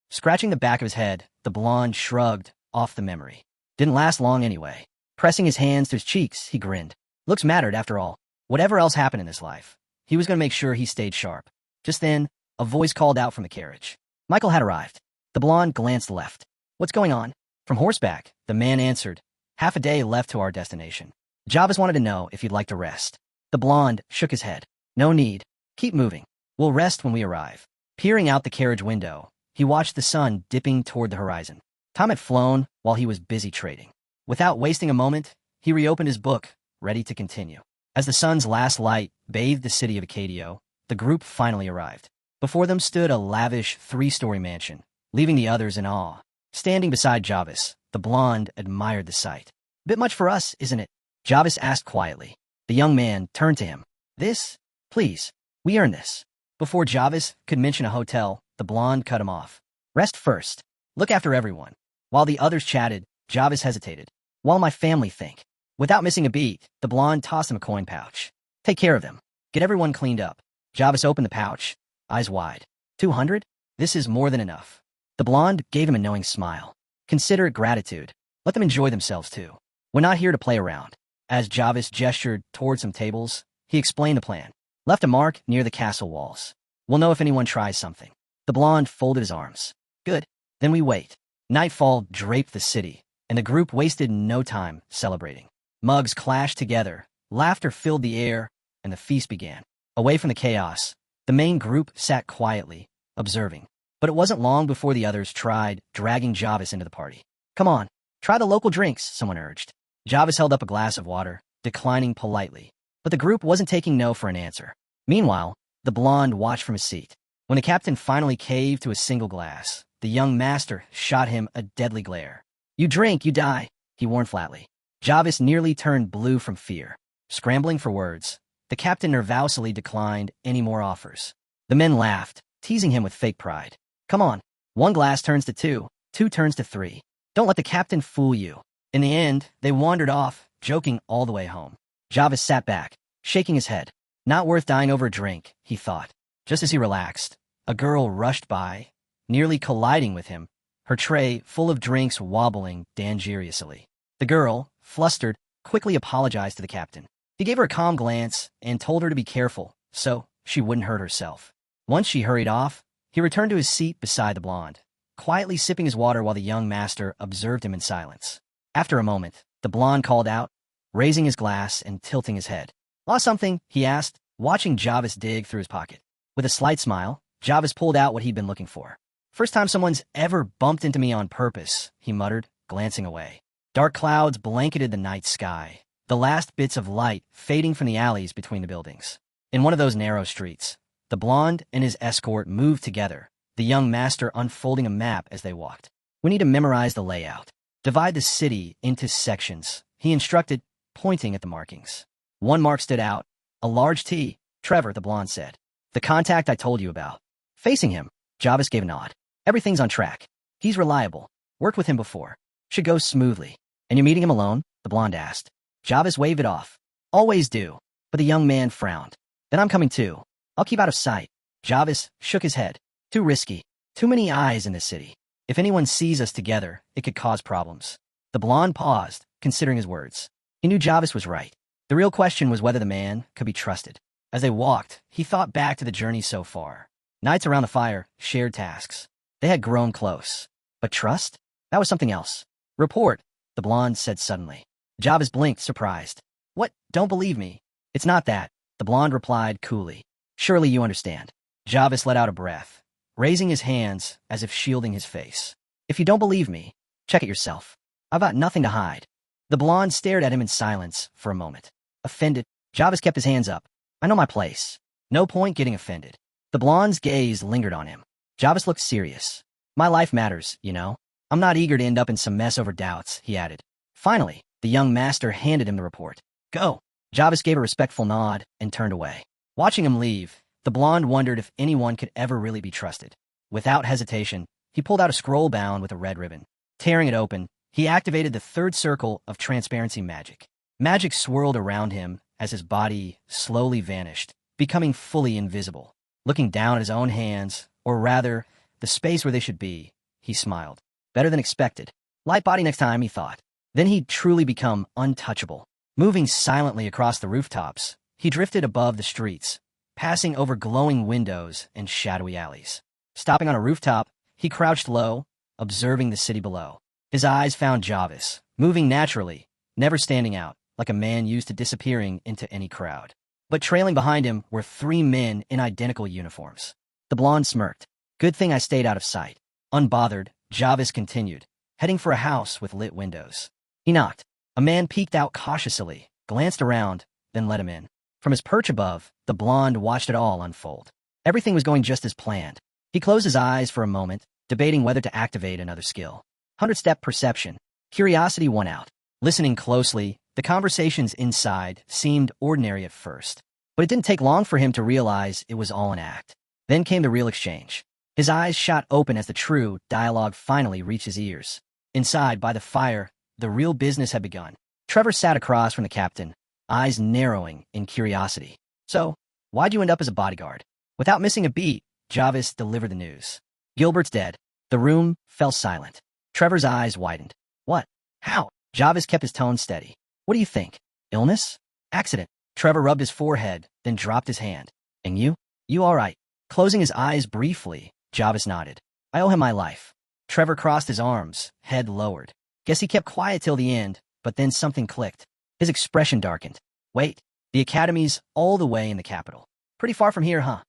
Speaker 1: Scratching the back of his head, the blonde shrugged off the memory. Didn't last long anyway. Pressing his hands to his cheeks, he grinned. Looks mattered after all. Whatever else happened in this life, he was going to make sure he stayed sharp. Just then, a voice called out from the carriage. Michael had arrived. The blonde glanced left. What's going on? From horseback, the man answered. Half a day left to our destination. Jarvis wanted to know if you'd like to rest. The blonde shook his head. No need. Keep moving. We'll rest when we arrive. Peering out the carriage window, he watched the sun dipping toward the horizon. Time had flown while he was busy trading. Without wasting a moment, he reopened his book, ready to continue. As the sun's last light bathed the city of Acadio, the group finally arrived. Before them stood a lavish 3-story mansion, leaving the others in awe. Standing beside Jarvis, the blonde admired the sight. Bit much for us, isn't it? Jarvis asked quietly. The young man turned to him. This? Please. We earned this. Before Jarvis could mention a hotel, the blonde cut him off. Rest first. Look after everyone. While the others chatted, Jarvis hesitated. While my family think. Without missing a beat, the blonde tossed him a coin pouch. Take care of them. Get everyone cleaned up. Jarvis opened the pouch, eyes wide. 200? This is more than enough. The blonde gave him a knowing smile. Consider it gratitude. Let them enjoy themselves too. We're not here to play around. As Jarvis gestured toward some tables, he explained the plan. Left a mark near the castle walls. We'll know if anyone tries something. The blonde folded his arms. Good. Then we wait. Nightfall draped the city, and the group wasted no time celebrating. Mugs clashed together, laughter filled the air, and the feast began. Away from the chaos, the main group sat quietly, observing. But it wasn't long before the others tried dragging Jarvis into the party. Come on, try the local drinks, someone urged. Jarvis held up a glass of water, declining politely. But the group wasn't taking no for an answer. Meanwhile, the blonde watched from his seat. When the captain finally caved to a single glass, the young master shot him a deadly glare. You drink, you die, he warned flatly. Jarvis nearly turned blue from fear. Scrambling for words, the captain nervously declined any more offers. The men laughed, teasing him with fake pride. Come on, one glass turns to two, two turns to three. Don't let the captain fool you. In the end, they wandered off, joking all the way home. Jarvis sat back, shaking his head. Not worth dying over a drink, he thought. Just as he relaxed, a girl rushed by, nearly colliding with him, her tray full of drinks wobbling dangerously. The girl, flustered, quickly apologized to the captain. He gave her a calm glance and told her to be careful, so she wouldn't hurt herself. Once she hurried off, he returned to his seat beside the blonde, quietly sipping his water while the young master observed him in silence. After a moment, the blonde called out, raising his glass and tilting his head. Lost something? He asked, watching Jarvis dig through his pocket. With a slight smile, Jarvis pulled out what he'd been looking for. First time someone's ever bumped into me on purpose, he muttered, glancing away. Dark clouds blanketed the night sky, the last bits of light fading from the alleys between the buildings. In one of those narrow streets, the blonde and his escort moved together, the young master unfolding a map as they walked. We need to memorize the layout. Divide the city into sections, he instructed, pointing at the markings. One mark stood out, a large T. Trevor, the blonde said. The contact I told you about. Facing him, Jarvis gave a nod. Everything's on track. He's reliable. Worked with him before. Should go smoothly. And you're meeting him alone? The blonde asked. Jarvis waved it off. Always do. But the young man frowned. Then I'm coming too. I'll keep out of sight. Jarvis shook his head. Too risky. Too many eyes in this city. If anyone sees us together, it could cause problems. The blonde paused, considering his words. He knew Jarvis was right. The real question was whether the man could be trusted. As they walked, he thought back to the journey so far. Nights around the fire, shared tasks. They had grown close. But trust? That was something else. Report, the blonde said suddenly. Jarvis blinked, surprised. What? Don't believe me. It's not that, the blonde replied coolly. Surely you understand. Jarvis let out a breath, raising his hands as if shielding his face. If you don't believe me, check it yourself. I've got nothing to hide. The blonde stared at him in silence for a moment. Offended, Jarvis kept his hands up. I know my place. No point getting offended. The blonde's gaze lingered on him. Jarvis looked serious. My life matters, you know. I'm not eager to end up in some mess over doubts, he added. Finally, the young master handed him the report. Go. Jarvis gave a respectful nod and turned away. Watching him leave, the blonde wondered if anyone could ever really be trusted. Without hesitation, he pulled out a scroll bound with a red ribbon. Tearing it open, he activated the third circle of transparency magic. Magic swirled around him as his body slowly vanished, becoming fully invisible. Looking down at his own hands, or rather, the space where they should be, he smiled. Better than expected. Light body next time, he thought. Then he'd truly become untouchable. Moving silently across the rooftops, he drifted above the streets, passing over glowing windows and shadowy alleys. Stopping on a rooftop, he crouched low, observing the city below. His eyes found Jarvis, moving naturally, never standing out, like a man used to disappearing into any crowd. But trailing behind him were three men in identical uniforms. The blonde smirked. Good thing I stayed out of sight. Unbothered, Jarvis continued, heading for a house with lit windows. He knocked. A man peeked out cautiously, glanced around, then let him in. From his perch above, the blonde watched it all unfold. Everything was going just as planned. He closed his eyes for a moment, debating whether to activate another skill. 100-step perception. Curiosity won out. Listening closely, the conversations inside seemed ordinary at first. But it didn't take long for him to realize it was all an act. Then came the real exchange. His eyes shot open as the true dialogue finally reached his ears. Inside, by the fire, the real business had begun. Trevor sat across from the captain, eyes narrowing in curiosity. So, why'd you end up as a bodyguard? Without missing a beat, Jarvis delivered the news. Gilbert's dead. The room fell silent. Trevor's eyes widened. What? How? Jarvis kept his tone steady. What do you think? Illness? Accident? Trevor rubbed his forehead, then dropped his hand. And you? You all right? Closing his eyes briefly, Jarvis nodded. I owe him my life. Trevor crossed his arms, head lowered. Guess he kept quiet till the end, but then something clicked. His expression darkened. Wait, the academy's all the way in the capital. Pretty far from here, huh?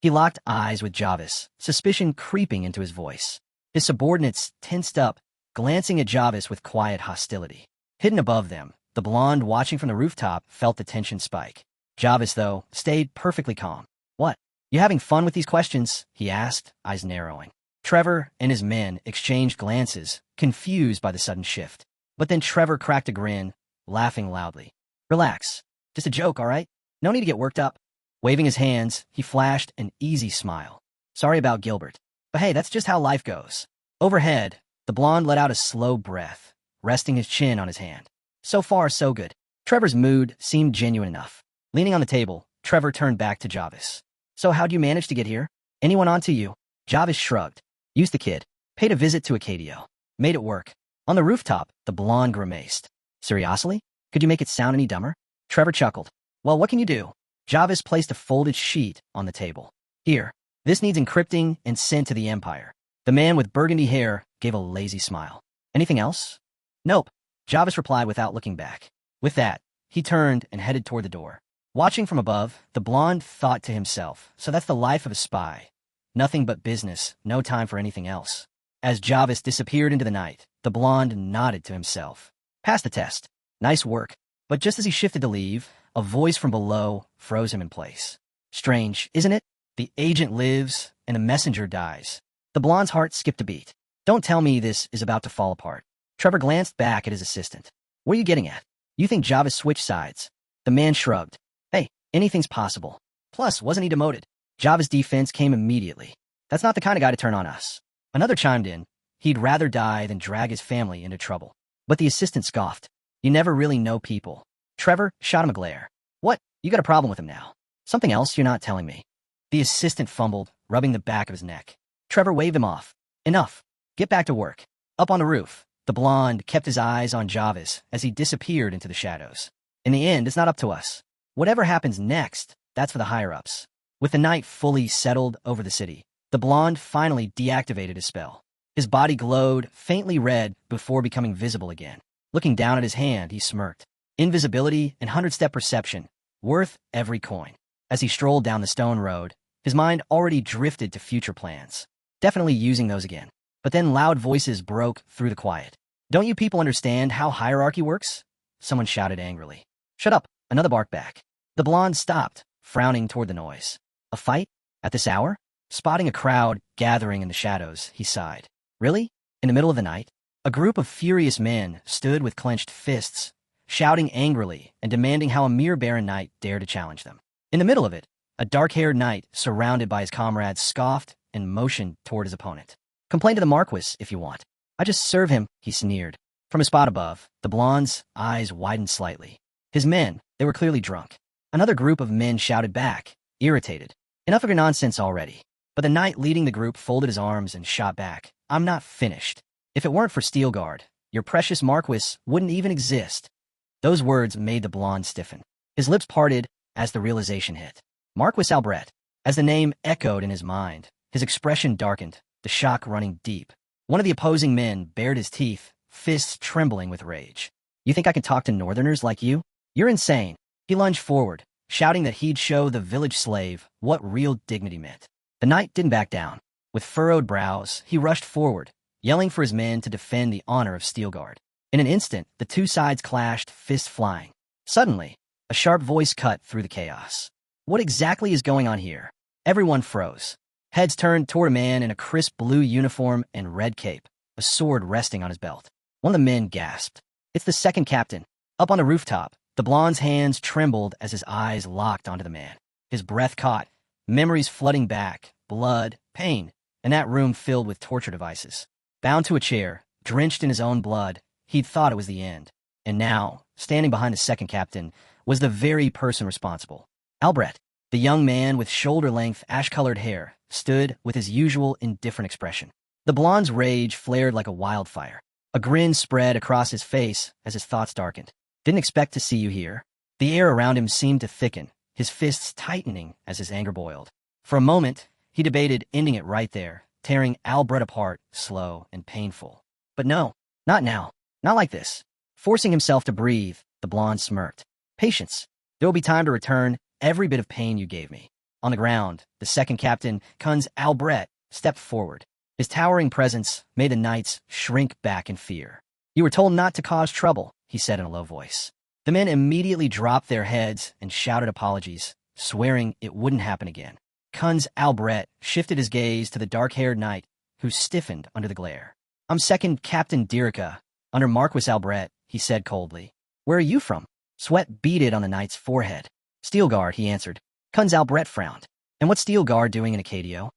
Speaker 1: He locked eyes with Jarvis, suspicion creeping into his voice. His subordinates tensed up, glancing at Jarvis with quiet hostility. Hidden above them, the blonde watching from the rooftop felt the tension spike. Jarvis, though, stayed perfectly calm. What? You having fun with these questions? He asked, eyes narrowing. Trevor and his men exchanged glances, confused by the sudden shift. But then Trevor cracked a grin, laughing loudly. Relax. Just a joke, all right? No need to get worked up. Waving his hands, he flashed an easy smile. Sorry about Gilbert. But hey, that's just how life goes. Overhead, the blonde let out a slow breath, resting his chin on his hand. So far, so good. Trevor's mood seemed genuine enough. Leaning on the table, Trevor turned back to Jarvis. So how'd you manage to get here? Anyone onto you? Jarvis shrugged. Used the kid. Paid a visit to Acadio. Made it work. On the rooftop, the blonde grimaced. Seriously? Could you make it sound any dumber? Trevor chuckled. Well, what can you do? Jarvis placed a folded sheet on the table. Here. This needs encrypting and sent to the Empire. The man with burgundy hair gave a lazy smile. Anything else? Nope. Jarvis replied without looking back. With that, he turned and headed toward the door. Watching from above, the blonde thought to himself, so that's the life of a spy. Nothing but business, no time for anything else. As Jarvis disappeared into the night, the blonde nodded to himself. Passed the test. Nice work. But just as he shifted to leave, a voice from below froze him in place. Strange, isn't it? The agent lives, and the messenger dies. The blonde's heart skipped a beat. Don't tell me this is about to fall apart. Trevor glanced back at his assistant. What are you getting at? You think Jarvis switched sides? The man shrugged. Hey, anything's possible. Plus, wasn't he demoted? Jarvis' defense came immediately. That's not the kind of guy to turn on us. Another chimed in. He'd rather die than drag his family into trouble. But the assistant scoffed. You never really know people. Trevor shot him a glare. What? You got a problem with him now? Something else you're not telling me. The assistant fumbled, rubbing the back of his neck. Trevor waved him off. Enough. Get back to work. Up on the roof, the blonde kept his eyes on Jarvis as he disappeared into the shadows. In the end, it's not up to us. Whatever happens next, that's for the higher-ups. With the night fully settled over the city, the blonde finally deactivated his spell. His body glowed faintly red before becoming visible again. Looking down at his hand, he smirked. Invisibility and 100-step perception, worth every coin. As he strolled down the stone road, his mind already drifted to future plans. Definitely using those again. But then loud voices broke through the quiet. Don't you people understand how hierarchy works? Someone shouted angrily. Shut up, another bark back. The blonde stopped, frowning toward the noise. A fight? At this hour? Spotting a crowd gathering in the shadows, he sighed. Really? In the middle of the night? A group of furious men stood with clenched fists, shouting angrily and demanding how a mere barren knight dared to challenge them. In the middle of it, a dark-haired knight, surrounded by his comrades, scoffed and motioned toward his opponent. Complain to the Marquis if you want. I just serve him, he sneered. From his spot above, the blonde's eyes widened slightly. His men, they were clearly drunk. Another group of men shouted back, irritated. Enough of your nonsense already. But the knight leading the group folded his arms and shot back. I'm not finished. If it weren't for Steelguard, your precious Marquis wouldn't even exist. Those words made the blonde stiffen. His lips parted as the realization hit. Marquis Albret. As the name echoed in his mind, his expression darkened, the shock running deep. One of the opposing men bared his teeth, fists trembling with rage. You think I can talk to northerners like you? You're insane. He lunged forward, shouting that he'd show the village slave what real dignity meant. The knight didn't back down. With furrowed brows, he rushed forward, yelling for his men to defend the honor of Steelguard. In an instant, the two sides clashed, fists flying. Suddenly, a sharp voice cut through the chaos. What exactly is going on here? Everyone froze. Heads turned toward a man in a crisp blue uniform and red cape, a sword resting on his belt. One of the men gasped. It's the second captain. Up on the rooftop, the blonde's hands trembled as his eyes locked onto the man. His breath caught, memories flooding back, blood, pain, and that room filled with torture devices. Bound to a chair, drenched in his own blood, he'd thought it was the end. And now, standing behind the second captain, was the very person responsible. Albret, the young man with shoulder-length, ash-colored hair, stood with his usual indifferent expression. The blonde's rage flared like a wildfire. A grin spread across his face as his thoughts darkened. Didn't expect to see you here. The air around him seemed to thicken, his fists tightening as his anger boiled. For a moment, he debated ending it right there, tearing Albret apart, slow and painful. But no, not now, not like this. Forcing himself to breathe, the blonde smirked. Patience. There will be time to return every bit of pain you gave me. On the ground, the second captain, Kunz Albret, stepped forward. His towering presence made the knights shrink back in fear. You were told not to cause trouble, he said in a low voice. The men immediately dropped their heads and shouted apologies, swearing it wouldn't happen again. Kunz Albret shifted his gaze to the dark-haired knight, who stiffened under the glare. I'm second Captain Dirika, under Marquis Albret, he said coldly. Where are you from? Sweat beaded on the knight's forehead. Steelguard, he answered. Kunz Albret frowned. And what's Steelguard doing in Acadio?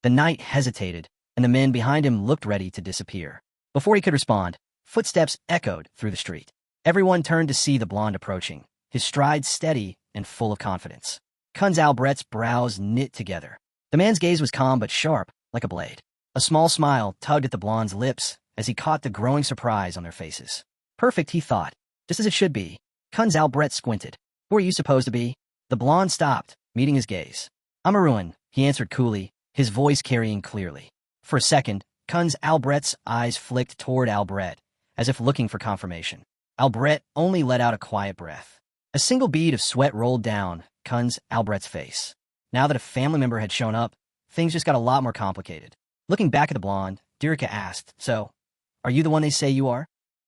Speaker 1: The knight hesitated, and the men behind him looked ready to disappear. Before he could respond, footsteps echoed through the street. Everyone turned to see the blonde approaching, his stride steady and full of confidence. Kunz Albret's brows knit together. The man's gaze was calm but sharp, like a blade. A small smile tugged at the blonde's lips as he caught the growing surprise on their faces. Perfect, he thought. Just as it should be. Kunz Albret squinted. Who are you supposed to be? The blonde stopped, meeting his gaze. I'm Arun, he answered coolly, his voice carrying clearly. For a second, Kunz Albret's eyes flicked toward Albret, as if looking for confirmation. Albret only let out a quiet breath. A single bead of sweat rolled down Kunz Albret's face. Now that a family member had shown up, things just got a lot more complicated. Looking back at the blonde, Dirika asked, So, are you the one they say you are?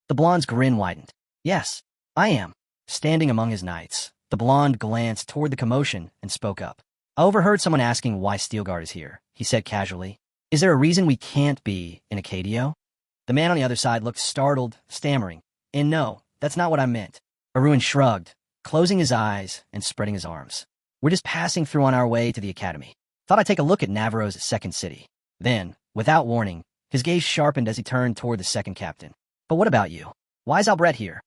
Speaker 1: The blonde's grin widened. Yes, I am. Standing among his knights, the blonde glanced toward the commotion and spoke up. I overheard someone asking why Steelguard is here, he said casually. Is there a reason we can't be in Acadio? The man on the other side looked startled, stammering. And no, that's not what I meant. Arun shrugged, closing his eyes and spreading his arms. We're just passing through on our way to the academy. Thought I'd take a look at Navarro's second city. Then, without warning, his gaze sharpened as he turned toward the second captain. But what about you? Why is Albret here?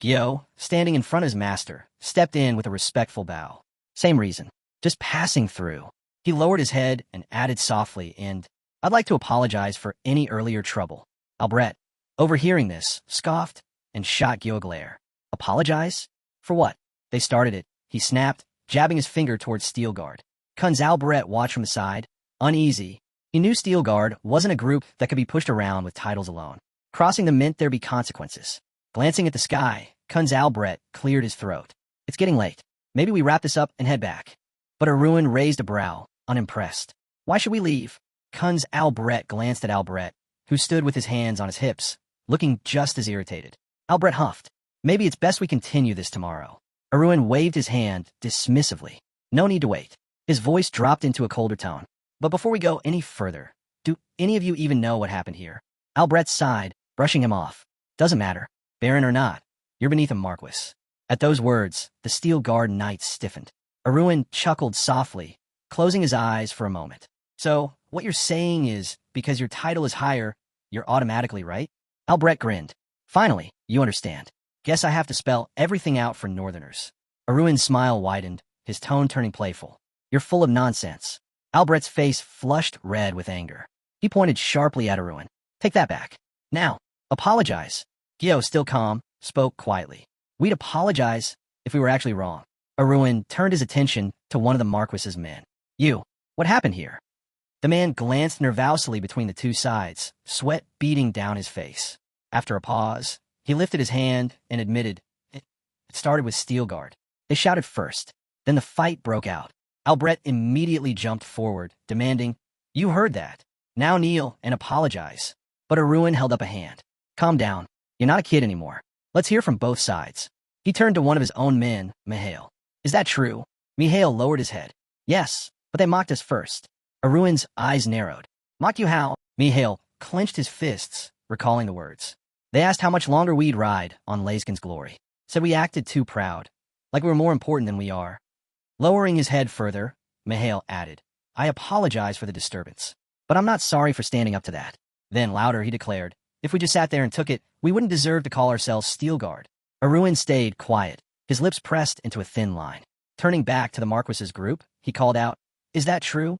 Speaker 1: Gyo, standing in front of his master, stepped in with a respectful bow. Same reason. Just passing through. He lowered his head and added softly, and I'd like to apologize for any earlier trouble. Albret, overhearing this, scoffed and shot Gyo a glare. Apologize? For what? They started it, he snapped, jabbing his finger towards Steelguard. Kunz Albret watched from the side, uneasy. He knew Steelguard wasn't a group that could be pushed around with titles alone. Crossing them meant there'd be consequences. Glancing at the sky, Kunz Albret cleared his throat. It's getting late. Maybe we wrap this up and head back. But Arun raised a brow, unimpressed. Why should we leave? Kunz Albret glanced at Albret, who stood with his hands on his hips, looking just as irritated. Albret huffed. Maybe it's best we continue this tomorrow. Arun waved his hand dismissively. No need to wait. His voice dropped into a colder tone. But before we go any further, do any of you even know what happened here? Albret sighed, brushing him off. Doesn't matter. Baron or not, you're beneath a Marquis. At those words, the Steel Guard knights stiffened. Arun chuckled softly, closing his eyes for a moment. So, what you're saying is, because your title is higher, you're automatically right? Albret grinned. Finally, you understand. Guess I have to spell everything out for Northerners. Arun's smile widened, his tone turning playful. You're full of nonsense. Albret's face flushed red with anger. He pointed sharply at Arun. Take that back. Now, apologize. Gyo, still calm, spoke quietly. We'd apologize if we were actually wrong. Arun turned his attention to one of the Marquis's men. You, what happened here? The man glanced nervously between the two sides, sweat beading down his face. After a pause, he lifted his hand and admitted, It started with Steelguard. They shouted first. Then the fight broke out. Albret immediately jumped forward, demanding, You heard that. Now kneel and apologize. But Arun held up a hand. Calm down. You're not a kid anymore. Let's hear from both sides. He turned to one of his own men, Mihail. Is that true? Mihail lowered his head. Yes, but they mocked us first. Arun's eyes narrowed. Mocked you how? Mihail clenched his fists, recalling the words. They asked how much longer we'd ride on Layskin's glory. Said we acted too proud, like we were more important than we are. Lowering his head further, Mihail added, I apologize for the disturbance, but I'm not sorry for standing up to that. Then louder he declared, if we just sat there and took it, we wouldn't deserve to call ourselves Steelguard. Arun stayed quiet, his lips pressed into a thin line. Turning back to the Marquis's group, he called out, Is that true?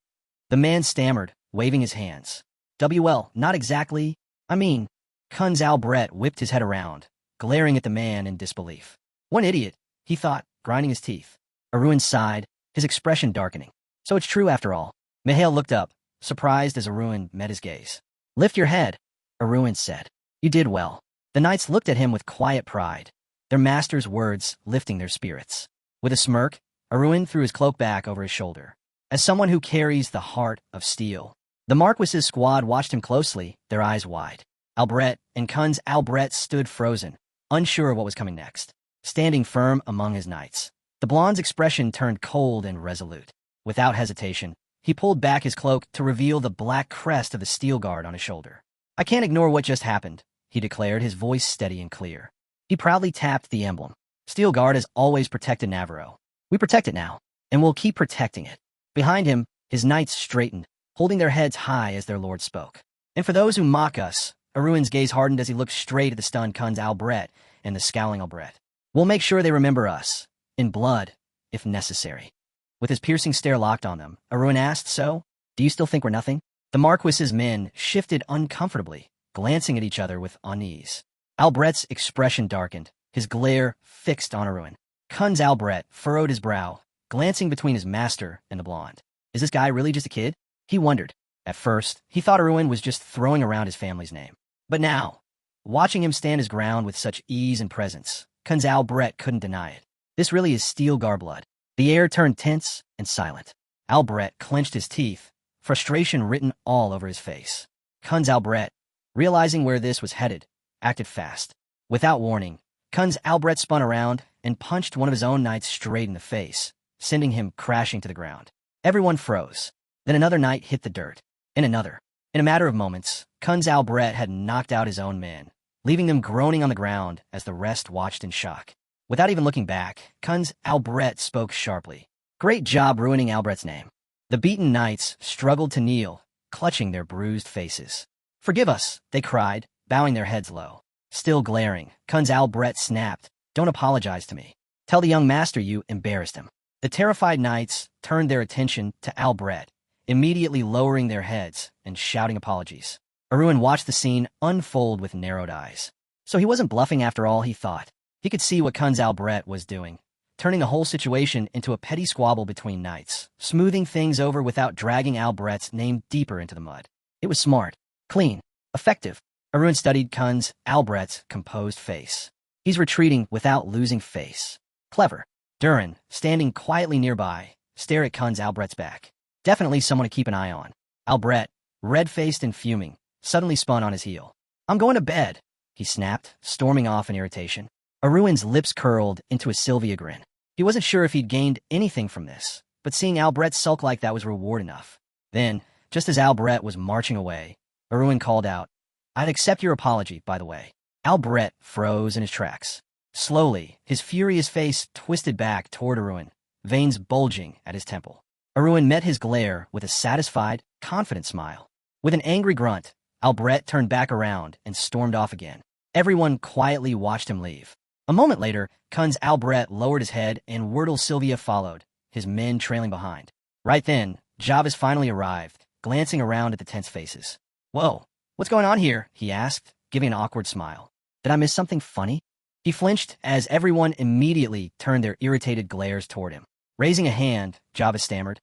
Speaker 1: The man stammered, waving his hands. Well, not exactly. I mean, Kunz Albrecht whipped his head around, glaring at the man in disbelief. One idiot, he thought, grinding his teeth. Arun sighed, his expression darkening. So it's true after all. Mihail looked up, surprised as Arun met his gaze. Lift your head, Arun said. You did well. The knights looked at him with quiet pride, their master's words lifting their spirits. With a smirk, Arun threw his cloak back over his shoulder. As someone who carries the heart of steel, the Marquis's squad watched him closely, their eyes wide. Albrecht and Kunz Albrecht stood frozen, unsure of what was coming next, standing firm among his knights. The blonde's expression turned cold and resolute. Without hesitation, he pulled back his cloak to reveal the black crest of the steel guard on his shoulder. I can't ignore what just happened, he declared, his voice steady and clear. He proudly tapped the emblem. Steel Guard has always protected Navarro. We protect it now, and we'll keep protecting it. Behind him, his knights straightened, holding their heads high as their lord spoke. And for those who mock us, Arun's gaze hardened as he looked straight at the stunned Kunz Albrecht and the scowling Albrecht. We'll make sure they remember us, in blood, if necessary. With his piercing stare locked on them, Arun asked, So, do you still think we're nothing? The Marquis's men shifted uncomfortably, glancing at each other with unease. Albrecht's expression darkened, his glare fixed on Arun. Kunz Albrecht furrowed his brow, glancing between his master and the blonde. Is this guy really just a kid? He wondered. At first, he thought Arun was just throwing around his family's name. But now, watching him stand his ground with such ease and presence, Kunz Albrecht couldn't deny it. This really is Steel Guard blood. The air turned tense and silent. Albrecht clenched his teeth, frustration written all over his face. Kunz Albrecht, realizing where this was headed, acted fast. Without warning, Kunz Albrecht spun around and punched one of his own knights straight in the face, sending him crashing to the ground. Everyone froze. Then another knight hit the dirt, and another. In a matter of moments, Kunz Albrecht had knocked out his own men, leaving them groaning on the ground as the rest watched in shock. Without even looking back, Kunz Albrecht spoke sharply. Great job ruining Albrecht's name. The beaten knights struggled to kneel, clutching their bruised faces. Forgive us, they cried, bowing their heads low. Still glaring, Kunz Albrecht snapped, Don't apologize to me. Tell the young master you embarrassed him. The terrified knights turned their attention to Albrecht, immediately lowering their heads and shouting apologies. Arun watched the scene unfold with narrowed eyes. So he wasn't bluffing after all, he thought. He could see what Kunz Albrecht was doing, turning the whole situation into a petty squabble between knights, smoothing things over without dragging Albrecht's name deeper into the mud. It was smart, clean, effective. Arun studied Kunz Albrecht's composed face. He's retreating without losing face. Clever. Durin, standing quietly nearby, stared at Kunz Albrecht's back. Definitely someone to keep an eye on. Albrecht, red-faced and fuming, suddenly spun on his heel. I'm going to bed, he snapped, storming off in irritation. Arun's lips curled into a Sylvia grin. He wasn't sure if he'd gained anything from this, but seeing Albrecht sulk like that was reward enough. Then, just as Albrecht was marching away, Arun called out, I'd accept your apology, by the way. Albrecht froze in his tracks. Slowly, his furious face twisted back toward Arun, veins bulging at his temple. Arun met his glare with a satisfied, confident smile. With an angry grunt, Albrecht turned back around and stormed off again. Everyone quietly watched him leave. A moment later, Kunz Albrecht lowered his head and Wordle Sylvia followed, his men trailing behind. Right then, Javis finally arrived, glancing around at the tense faces. Whoa, what's going on here? He asked, giving an awkward smile. Did I miss something funny? He flinched as everyone immediately turned their irritated glares toward him. Raising a hand, Javis stammered,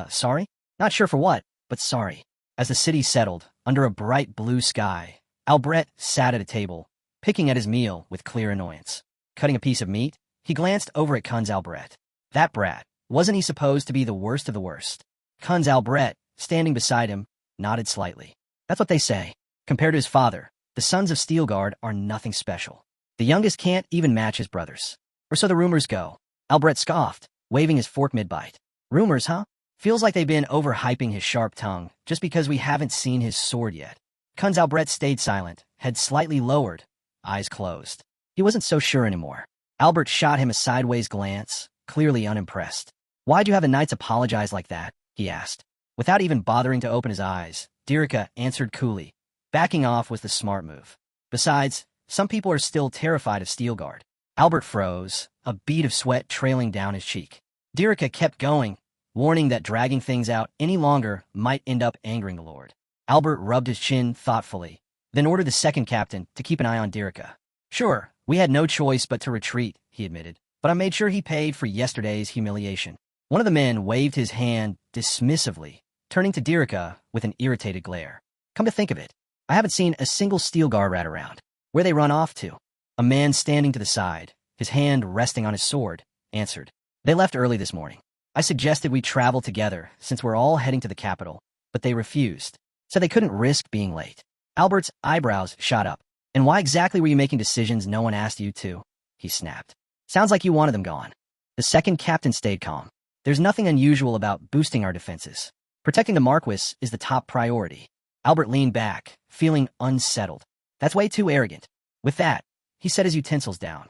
Speaker 1: sorry? Not sure for what, but sorry. As the city settled, under a bright blue sky, Albrecht sat at a table, picking at his meal with clear annoyance. Cutting a piece of meat, he glanced over at Kunz Albrecht. That brat, wasn't he supposed to be the worst of the worst? Kunz Albrecht, standing beside him, nodded slightly. That's what they say. Compared to his father, the sons of Steel Guard are nothing special. The youngest can't even match his brothers. Or so the rumors go. Albrecht scoffed, waving his fork mid-bite. Rumors, huh? Feels like they've been overhyping his sharp tongue, just because we haven't seen his sword yet. Kunz Albrecht stayed silent, head slightly lowered, eyes closed. He wasn't so sure anymore. Albert shot him a sideways glance, clearly unimpressed. Why'd you have the knights apologize like that? He asked. Without even bothering to open his eyes, Dirica answered coolly. Backing off was the smart move. Besides, some people are still terrified of Steel Guard. Albert froze, a bead of sweat trailing down his cheek. Dirica kept going, warning that dragging things out any longer might end up angering the Lord. Albert rubbed his chin thoughtfully, then ordered the second captain to keep an eye on Dirika. Sure, we had no choice but to retreat, he admitted, but I made sure he paid for yesterday's humiliation. One of the men waved his hand dismissively, turning to Dirika with an irritated glare. Come to think of it, I haven't seen a single steel guard rat around. Where they run off to? A man standing to the side, his hand resting on his sword, answered. They left early this morning. I suggested we travel together since we're all heading to the capital, but they refused. Said they couldn't risk being late. Albert's eyebrows shot up. And why exactly were you making decisions no one asked you to? He snapped. Sounds like you wanted them gone. The second captain stayed calm. There's nothing unusual about boosting our defenses. Protecting the Marquis is the top priority. Albert leaned back, feeling unsettled. That's way too arrogant. With that, he set his utensils down.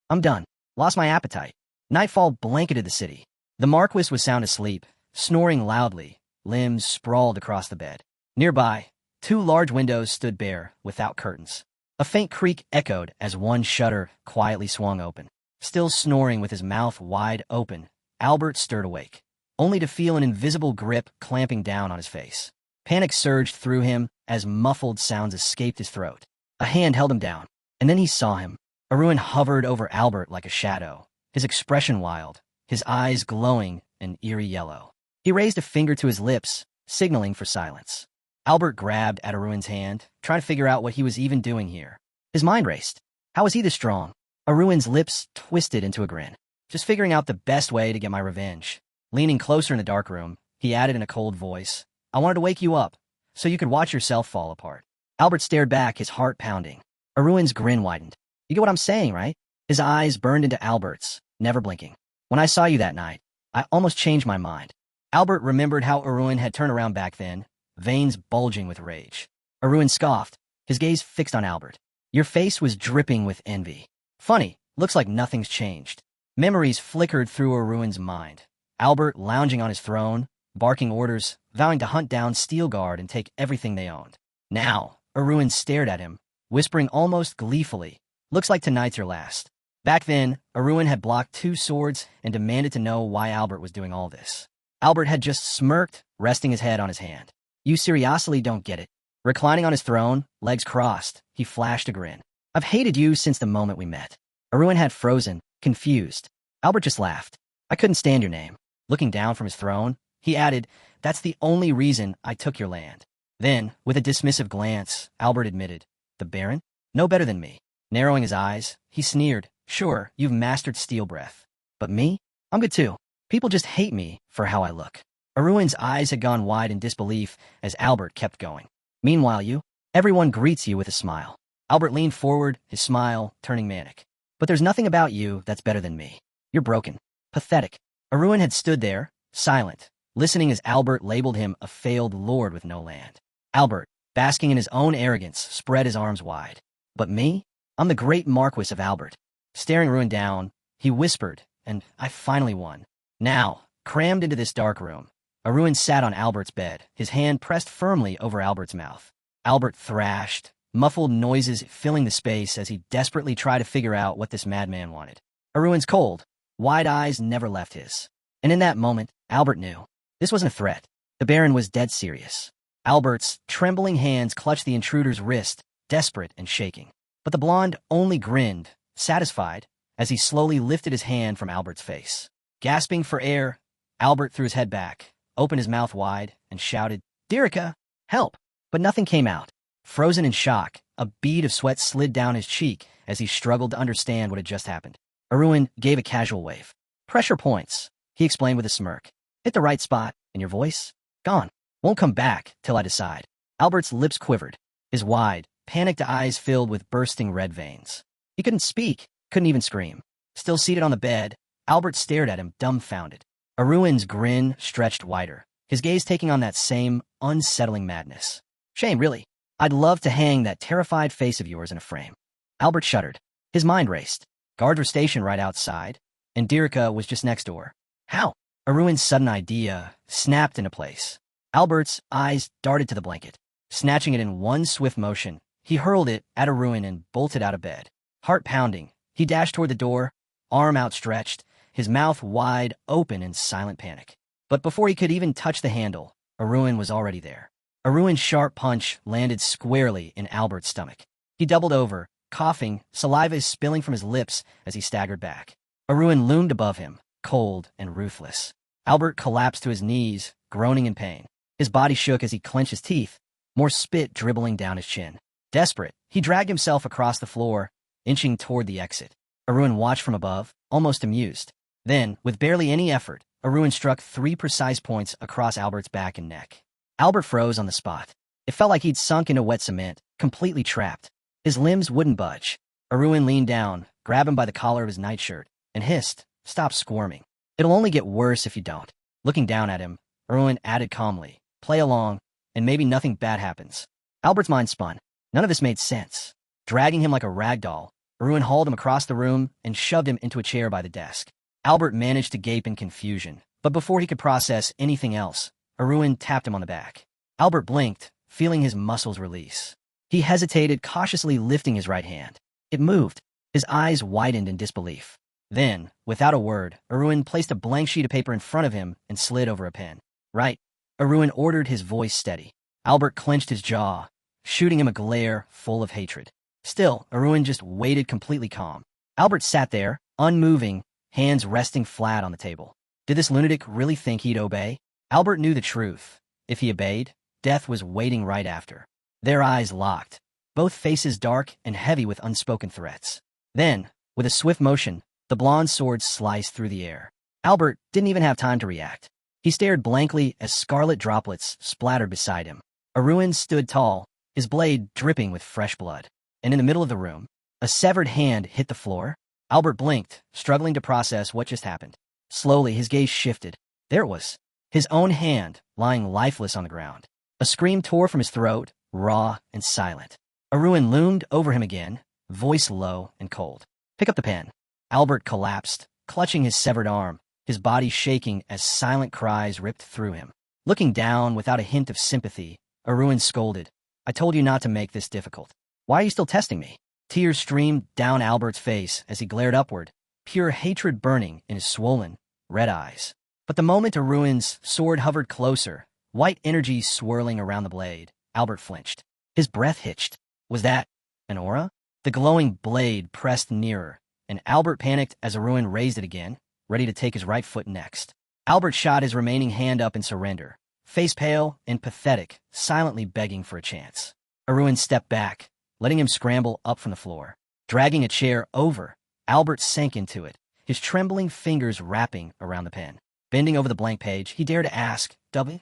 Speaker 1: I'm done. Lost my appetite. Nightfall blanketed the city. The Marquis was sound asleep, snoring loudly, limbs sprawled across the bed. Nearby, 2 large windows stood bare, without curtains. A faint creak echoed as one shutter quietly swung open. Still snoring with his mouth wide open, Albert stirred awake, only to feel an invisible grip clamping down on his face. Panic surged through him as muffled sounds escaped his throat. A hand held him down, and then he saw him. Arun hovered over Albert like a shadow, his expression wild, his eyes glowing an eerie yellow. He raised a finger to his lips, signaling for silence. Albert grabbed at Arun's hand, trying to figure out what he was even doing here. His mind raced. How was he this strong? Arun's lips twisted into a grin. Just figuring out the best way to get my revenge. Leaning closer in the dark room, he added in a cold voice, I wanted to wake you up, so you could watch yourself fall apart. Albert stared back, his heart pounding. Arun's grin widened. You get what I'm saying, right? His eyes burned into Albert's, never blinking. When I saw you that night, I almost changed my mind. Albert remembered how Arun had turned around back then, veins bulging with rage. Arun scoffed, his gaze fixed on Albert. Your face was dripping with envy. Funny, looks like nothing's changed. Memories flickered through Arun's mind. Albert lounging on his throne, barking orders, vowing to hunt down Steelguard and take everything they owned. Now, Arun stared at him, whispering almost gleefully, looks like tonight's your last. Back then, Arun had blocked 2 swords and demanded to know why Albert was doing all this. Albert had just smirked, resting his head on his hand. You seriously don't get it. Reclining on his throne, legs crossed, he flashed a grin. I've hated you since the moment we met. Arun had frozen, confused. Albert just laughed. I couldn't stand your name. Looking down from his throne, he added, that's the only reason I took your land. Then, with a dismissive glance, Albert admitted, the Baron? No better than me. Narrowing his eyes, he sneered, sure, you've mastered steel breath. But me? I'm good too. People just hate me for how I look. Arun's eyes had gone wide in disbelief as Albert kept going. Meanwhile everyone greets you with a smile. Albert leaned forward, his smile turning manic. But there's nothing about you that's better than me. You're broken. Pathetic. Arun had stood there, silent, listening as Albert labeled him a failed lord with no land. Albert, basking in his own arrogance, spread his arms wide. But me? I'm the great Marquis of Albert. Staring Arun down, he whispered, and I finally won. Now, crammed into this dark room, Arun sat on Albert's bed, his hand pressed firmly over Albert's mouth. Albert thrashed, muffled noises filling the space as he desperately tried to figure out what this madman wanted. Arun's cold, wide eyes never left his. And in that moment, Albert knew. This wasn't a threat. The Baron was dead serious. Albert's trembling hands clutched the intruder's wrist, desperate and shaking. But the blonde only grinned, satisfied, as he slowly lifted his hand from Albert's face. Gasping for air, Albert threw his head back, opened his mouth wide, and shouted, Dirika, help! But nothing came out. Frozen in shock, a bead of sweat slid down his cheek as he struggled to understand what had just happened. Arun gave a casual wave. Pressure points, he explained with a smirk. Hit the right spot, and your voice? Gone. Won't come back till I decide. Albert's lips quivered, his wide, panicked eyes filled with bursting red veins. He couldn't speak, couldn't even scream. Still seated on the bed, Albert stared at him, dumbfounded. Arun's grin stretched wider, his gaze taking on that same unsettling madness. Shame, really. I'd love to hang that terrified face of yours in a frame. Albert shuddered. His mind raced. Guards were stationed right outside, and Dirika was just next door. How? Arun's sudden idea snapped into place. Albert's eyes darted to the blanket. Snatching it in one swift motion, he hurled it at Arun and bolted out of bed. Heart pounding, he dashed toward the door, arm outstretched, his mouth wide open in silent panic. But before he could even touch the handle, Arun was already there. Aruin's sharp punch landed squarely in Albert's stomach. He doubled over, coughing, saliva spilling from his lips as he staggered back. Aruin loomed above him, cold and ruthless. Albert collapsed to his knees, groaning in pain. His body shook as he clenched his teeth, more spit dribbling down his chin. Desperate, he dragged himself across the floor, inching toward the exit. Aruin watched from above, almost amused. Then, with barely any effort, Aruin struck 3 precise points across Albert's back and neck. Albert froze on the spot. It felt like he'd sunk into wet cement, completely trapped. His limbs wouldn't budge. Aruin leaned down, grabbed him by the collar of his nightshirt, and hissed, "Stop squirming. It'll only get worse if you don't." Looking down at him, Aruin added calmly, "Play along, and maybe nothing bad happens." Albert's mind spun. None of this made sense. Dragging him like a rag doll, Aruin hauled him across the room and shoved him into a chair by the desk. Albert managed to gape in confusion, but before he could process anything else, Aruin tapped him on the back. Albert blinked, feeling his muscles release. He hesitated, cautiously lifting his right hand. It moved. His eyes widened in disbelief. Then, without a word, Aruin placed a blank sheet of paper in front of him and slid over a pen. "Right," Aruin ordered, his voice steady. Albert clenched his jaw, shooting him a glare full of hatred. Still, Aruin just waited completely calm. Albert sat there, unmoving, hands resting flat on the table. Did this lunatic really think he'd obey? Albert knew the truth. If he obeyed, death was waiting right after. Their eyes locked, both faces dark and heavy with unspoken threats. Then, with a swift motion, the blonde sword sliced through the air. Albert didn't even have time to react. He stared blankly as scarlet droplets splattered beside him. Aruin stood tall, his blade dripping with fresh blood. And in the middle of the room, a severed hand hit the floor. Albert blinked, struggling to process what just happened. Slowly, his gaze shifted. There it was, his own hand, lying lifeless on the ground. A scream tore from his throat, raw and silent. Aruin loomed over him again, voice low and cold. "Pick up the pen." Albert collapsed, clutching his severed arm, his body shaking as silent cries ripped through him. Looking down without a hint of sympathy, Aruin scolded, "I told you not to make this difficult. Why are you still testing me?" Tears streamed down Albert's face as he glared upward, pure hatred burning in his swollen, red eyes. But the moment Aruin's sword hovered closer, white energy swirling around the blade, Albert flinched. His breath hitched. Was that an aura? The glowing blade pressed nearer, and Albert panicked as Aruin raised it again, ready to take his right foot next. Albert shot his remaining hand up in surrender, face pale and pathetic, silently begging for a chance. Aruin stepped back, letting him scramble up from the floor. Dragging a chair over, Albert sank into it, his trembling fingers wrapping around the pen. Bending over the blank page, he dared to ask, "W?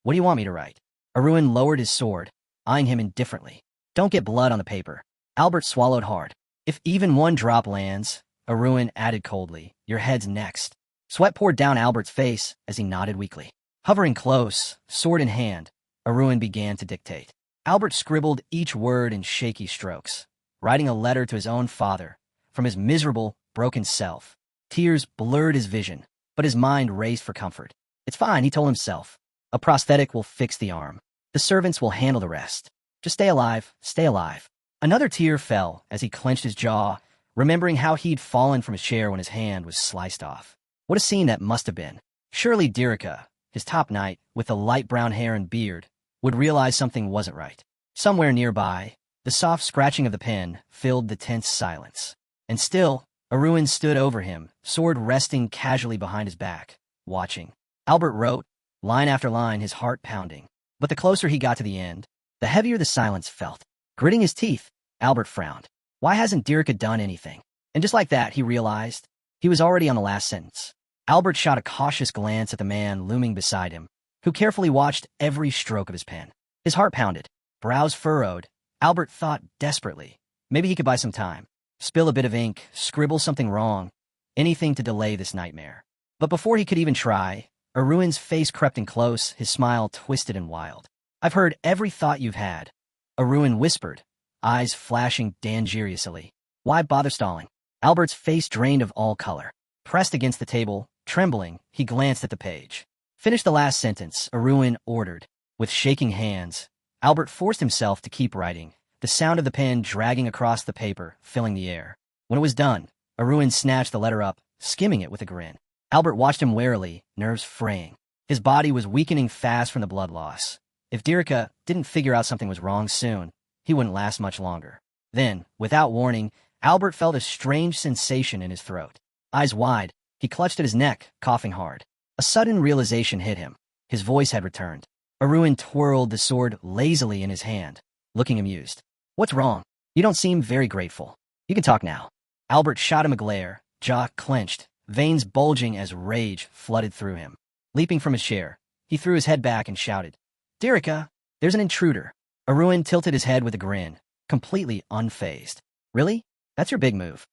Speaker 1: What do you want me to write?" Aruin lowered his sword, eyeing him indifferently. "Don't get blood on the paper." Albert swallowed hard. "If even one drop lands," Aruin added coldly, "your head's next." Sweat poured down Albert's face as he nodded weakly. Hovering close, sword in hand, Aruin began to dictate. Albert scribbled each word in shaky strokes, writing a letter to his own father, from his miserable, broken self. Tears blurred his vision, but his mind raced for comfort. "It's fine," he told himself. "A prosthetic will fix the arm. The servants will handle the rest. Just stay alive, stay alive." Another tear fell as he clenched his jaw, remembering how he'd fallen from his chair when his hand was sliced off. What a scene that must have been. Surely Dirika, his top knight, with the light brown hair and beard, would realize something wasn't right. Somewhere nearby, the soft scratching of the pen filled the tense silence. And still, Aruin stood over him, sword resting casually behind his back, watching. Albert wrote, line after line, his heart pounding. But the closer he got to the end, the heavier the silence felt. Gritting his teeth, Albert frowned. Why hasn't Dirika done anything? And just like that, he realized he was already on the last sentence. Albert shot a cautious glance at the man looming beside him, who carefully watched every stroke of his pen. His heart pounded, brows furrowed. Albert thought desperately. Maybe he could buy some time. Spill a bit of ink, scribble something wrong, anything to delay this nightmare. But before he could even try, Aruin's face crept in close, his smile twisted and wild. "I've heard every thought you've had," Aruin whispered, eyes flashing dangerously. "Why bother stalling?" Albert's face drained of all color. Pressed against the table, trembling, he glanced at the page. "Finish the last sentence," Aruin ordered. With shaking hands, Albert forced himself to keep writing, the sound of the pen dragging across the paper, filling the air. When it was done, Aruin snatched the letter up, skimming it with a grin. Albert watched him warily, nerves fraying. His body was weakening fast from the blood loss. If Dirika didn't figure out something was wrong soon, he wouldn't last much longer. Then, without warning, Albert felt a strange sensation in his throat. Eyes wide, he clutched at his neck, coughing hard. A sudden realization hit him. His voice had returned. Arun twirled the sword lazily in his hand, looking amused. What's wrong? You don't seem very grateful. You can talk now. Albert shot him a glare, jaw clenched, veins bulging as rage flooded through him. Leaping from his chair, he threw his head back and shouted, Dirika, there's an intruder. Arun tilted his head with a grin, completely unfazed. Really? That's your big move.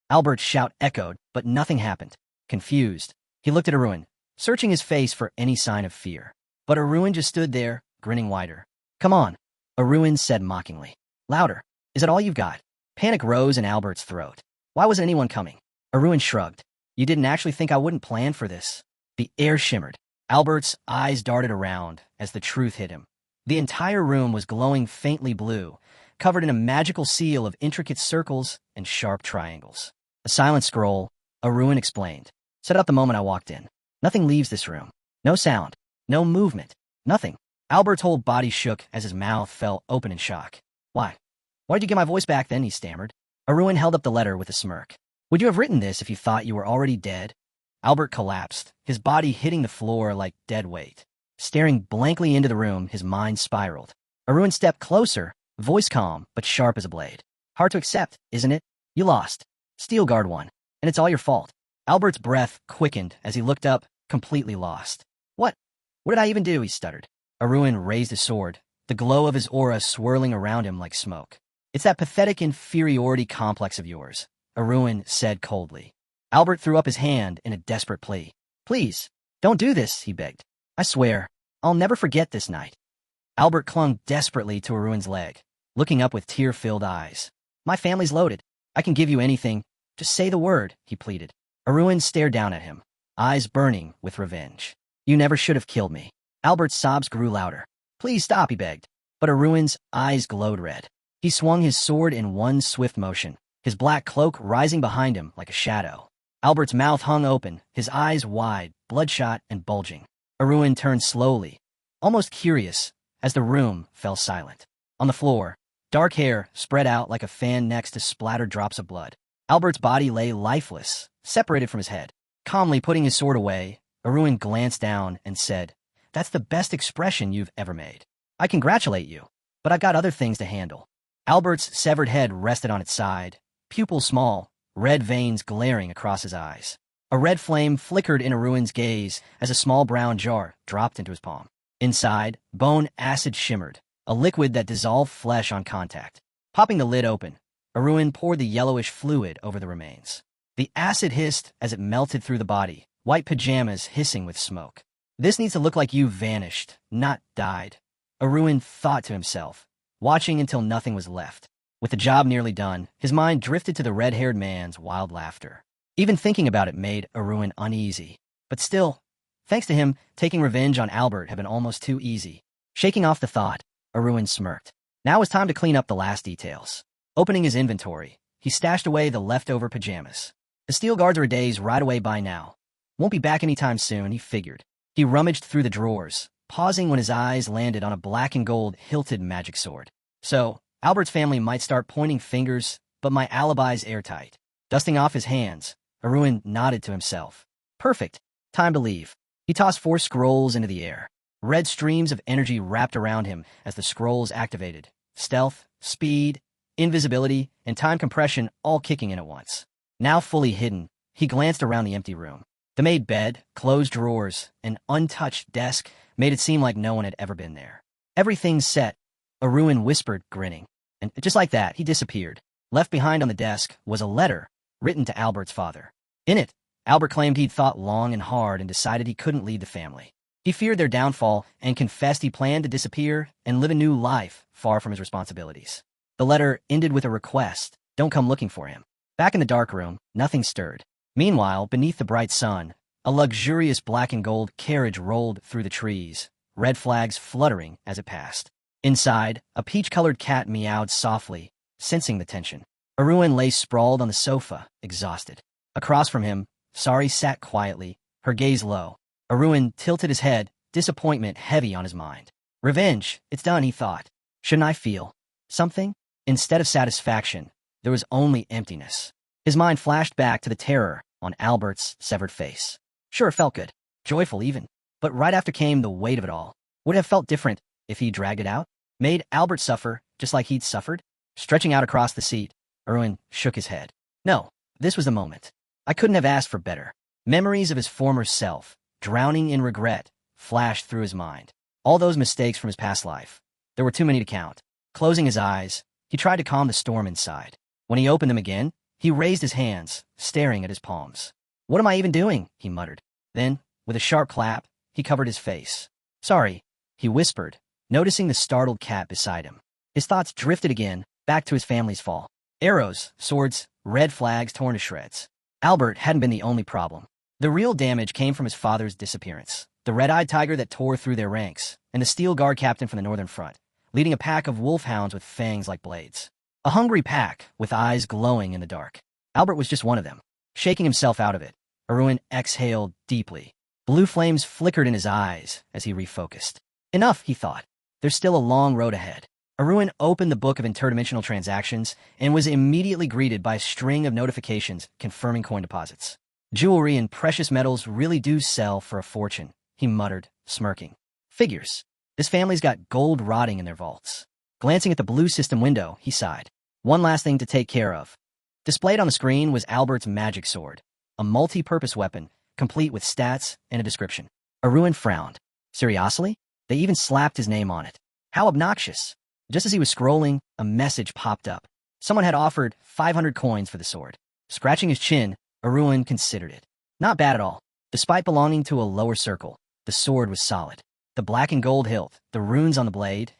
Speaker 1: Albert's shout echoed, but nothing happened. Confused, he looked at Arun, searching his face for any sign of fear. But Arun just stood there, grinning wider. Come on, Arun said mockingly. Louder. Is that all you've got? Panic rose in Albert's throat. Why wasn't anyone coming? Arun shrugged. You didn't actually think I wouldn't plan for this? The air shimmered. Albert's eyes darted around as the truth hit him. The entire room was glowing faintly blue, covered in a magical seal of intricate circles and sharp triangles. A silent scroll, Arun explained. Set up the moment I walked in. Nothing leaves this room. No sound. No movement. Nothing. Albert's whole body shook as his mouth fell open in shock. Why? Why did you get my voice back then? He stammered. Arun held up the letter with a smirk. Would you have written this if you thought you were already dead? Albert collapsed, his body hitting the floor like dead weight. Staring blankly into the room, his mind spiraled. Arun stepped closer, voice calm but sharp as a blade. Hard to accept, isn't it? You lost. Steel Guard won, and it's all your fault. Albert's breath quickened as he looked up, completely lost. What? What did I even do? He stuttered. Arun raised his sword, the glow of his aura swirling around him like smoke. It's that pathetic inferiority complex of yours, Arun said coldly. Albert threw up his hand in a desperate plea. Please, don't do this, he begged. I swear, I'll never forget this night. Albert clung desperately to Arun's leg, looking up with tear-filled eyes. My family's loaded. I can give you anything. Just say the word, he pleaded. Arun stared down at him, eyes burning with revenge. You never should have killed me. Albert's sobs grew louder. Please stop, he begged. But Arun's eyes glowed red. He swung his sword in one swift motion, his black cloak rising behind him like a shadow. Albert's mouth hung open, his eyes wide, bloodshot and bulging. Arun turned slowly, almost curious, as the room fell silent. On the floor, dark hair spread out like a fan next to splattered drops of blood. Albert's body lay lifeless, separated from his head. Calmly putting his sword away, Arun glanced down and said, That's the best expression you've ever made. I congratulate you, but I've got other things to handle. Albert's severed head rested on its side, pupils small, red veins glaring across his eyes. A red flame flickered in Arun's gaze as a small brown jar dropped into his palm. Inside, bone acid shimmered, a liquid that dissolved flesh on contact. Popping the lid open, Arun poured the yellowish fluid over the remains. The acid hissed as it melted through the body, white pajamas hissing with smoke. This needs to look like you vanished, not died, Arun thought to himself, watching until nothing was left. With the job nearly done, his mind drifted to the red-haired man's wild laughter. Even thinking about it made Arun uneasy. But still, thanks to him, taking revenge on Albert had been almost too easy. Shaking off the thought, Arun smirked. Now it was time to clean up the last details. Opening his inventory, he stashed away the leftover pajamas. The Steel Guards are a days right away by now. Won't be back anytime soon, he figured. He rummaged through the drawers, pausing when his eyes landed on a black and gold hilted magic sword. So, Albert's family might start pointing fingers, but my alibi's airtight. Dusting off his hands, Arun nodded to himself. Perfect. Time to leave. He tossed 4 scrolls into the air. Red streams of energy wrapped around him as the scrolls activated. Stealth, speed, invisibility, and time compression all kicking in at once. Now fully hidden, he glanced around the empty room. The made bed, closed drawers, and untouched desk made it seem like no one had ever been there. Everything's set, Arun whispered, grinning. And just like that, he disappeared. Left behind on the desk was a letter written to Albert's father. In it, Albert claimed he'd thought long and hard and decided he couldn't lead the family. He feared their downfall and confessed he planned to disappear and live a new life far from his responsibilities. The letter ended with a request, don't come looking for him. Back in the dark room, nothing stirred. Meanwhile, beneath the bright sun, a luxurious black and gold carriage rolled through the trees, red flags fluttering as it passed. Inside, a peach-colored cat meowed softly, sensing the tension. Arun lay sprawled on the sofa, exhausted. Across from him, Sari sat quietly, her gaze low. Arun tilted his head, disappointment heavy on his mind. Revenge, it's done, he thought. Shouldn't I feel something? Instead of satisfaction, there was only emptiness. His mind flashed back to the terror on Albert's severed face. Sure, it felt good, joyful even, but right after came the weight of it all. Would it have felt different if he dragged it out? Made Albert suffer just like he'd suffered? Stretching out across the seat, Erwin shook his head. No, this was the moment. I couldn't have asked for better. Memories of his former self, drowning in regret, flashed through his mind. All those mistakes from his past life. There were too many to count. Closing his eyes, he tried to calm the storm inside. When he opened them again, he raised his hands, staring at his palms. What am I even doing? He muttered. Then, with a sharp clap, he covered his face. Sorry, he whispered, noticing the startled cat beside him. His thoughts drifted again, back to his family's fall. Arrows, swords, red flags torn to shreds. Albert hadn't been the only problem. The real damage came from his father's disappearance. The red-eyed tiger that tore through their ranks, and the steel guard captain from the northern front, leading a pack of wolfhounds with fangs like blades. A hungry pack, with eyes glowing in the dark. Albert was just one of them. Shaking himself out of it, Erwin exhaled deeply. Blue flames flickered in his eyes as he refocused. Enough, he thought. There's still a long road ahead. Erwin opened the book of interdimensional transactions and was immediately greeted by a string of notifications confirming coin deposits. Jewelry and precious metals really do sell for a fortune, he muttered, smirking. Figures. This family's got gold rotting in their vaults. Glancing at the blue system window, he sighed. One last thing to take care of. Displayed on the screen was Albert's magic sword, a multi-purpose weapon, complete with stats and a description. Erwin frowned. Seriously? They even slapped his name on it. How obnoxious. Just as he was scrolling, a message popped up. Someone had offered 500 coins for the sword. Scratching his chin, Erwin considered it. Not bad at all. Despite belonging to a lower circle, the sword was solid. The black and gold hilt, the runes on the blade,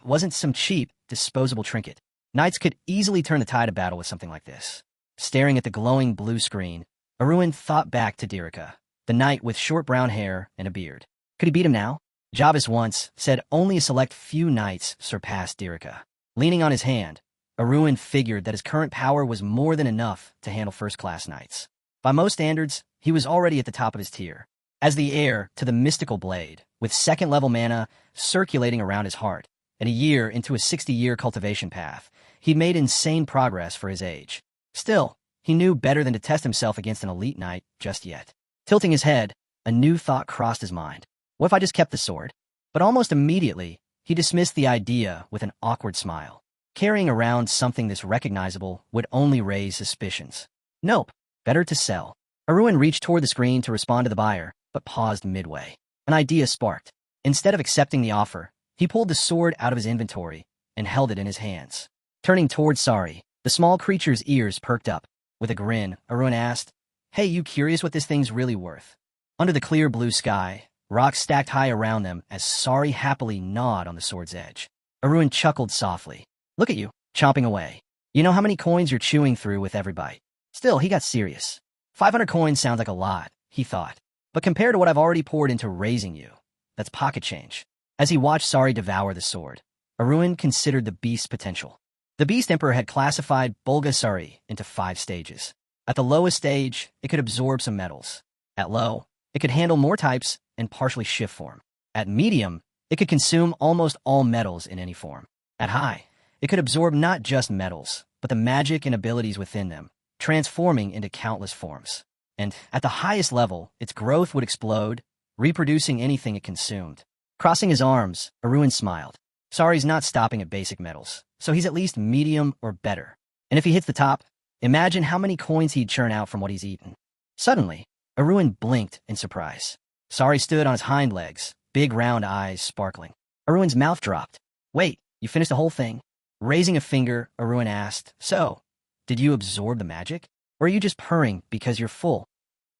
Speaker 1: wasn't some cheap, disposable trinket. Knights could easily turn the tide of battle with something like this. Staring at the glowing blue screen, Erwin thought back to Dirika, the knight with short brown hair and a beard. Could he beat him now? Javis once said only a select few knights surpassed Dirika. Leaning on his hand, Erwin figured that his current power was more than enough to handle first-class knights. By most standards, he was already at the top of his tier. As the heir to the mystical blade, with second-level mana circulating around his heart, and a year into a 60-year cultivation path, he made insane progress for his age. Still, he knew better than to test himself against an elite knight just yet. Tilting his head, a new thought crossed his mind. What if I just kept the sword? But almost immediately, he dismissed the idea with an awkward smile. Carrying around something this recognizable would only raise suspicions. Nope, better to sell. Erwin reached toward the screen to respond to the buyer, but paused midway. An idea sparked. Instead of accepting the offer, he pulled the sword out of his inventory and held it in his hands. Turning toward Sari, the small creature's ears perked up. With a grin, Erwin asked, Hey, you curious what this thing's really worth? Under the clear blue sky, rocks stacked high around them as Sari happily gnawed on the sword's edge. Erwin chuckled softly. Look at you, chomping away. You know how many coins you're chewing through with every bite. Still, he got serious. 500 coins sounds like a lot, he thought. But compared to what I've already poured into raising you, that's pocket change. As he watched Sari devour the sword, Erwin considered the beast's potential. The Beast Emperor had classified Bulgasari into 5 stages. At the lowest stage, it could absorb some metals. At low, it could handle more types and partially shift form. At medium, it could consume almost all metals in any form. At high, it could absorb not just metals, but the magic and abilities within them, transforming into countless forms. And at the highest level, its growth would explode, reproducing anything it consumed. Crossing his arms, Erwin smiled. Sari's not stopping at basic metals, so he's at least medium or better. And if he hits the top, imagine how many coins he'd churn out from what he's eaten. Suddenly, Erwin blinked in surprise. Sari stood on his hind legs, big round eyes sparkling. Erwin's mouth dropped. Wait, you finished the whole thing? Raising a finger, Erwin asked, So, did you absorb the magic? Or are you just purring because you're full?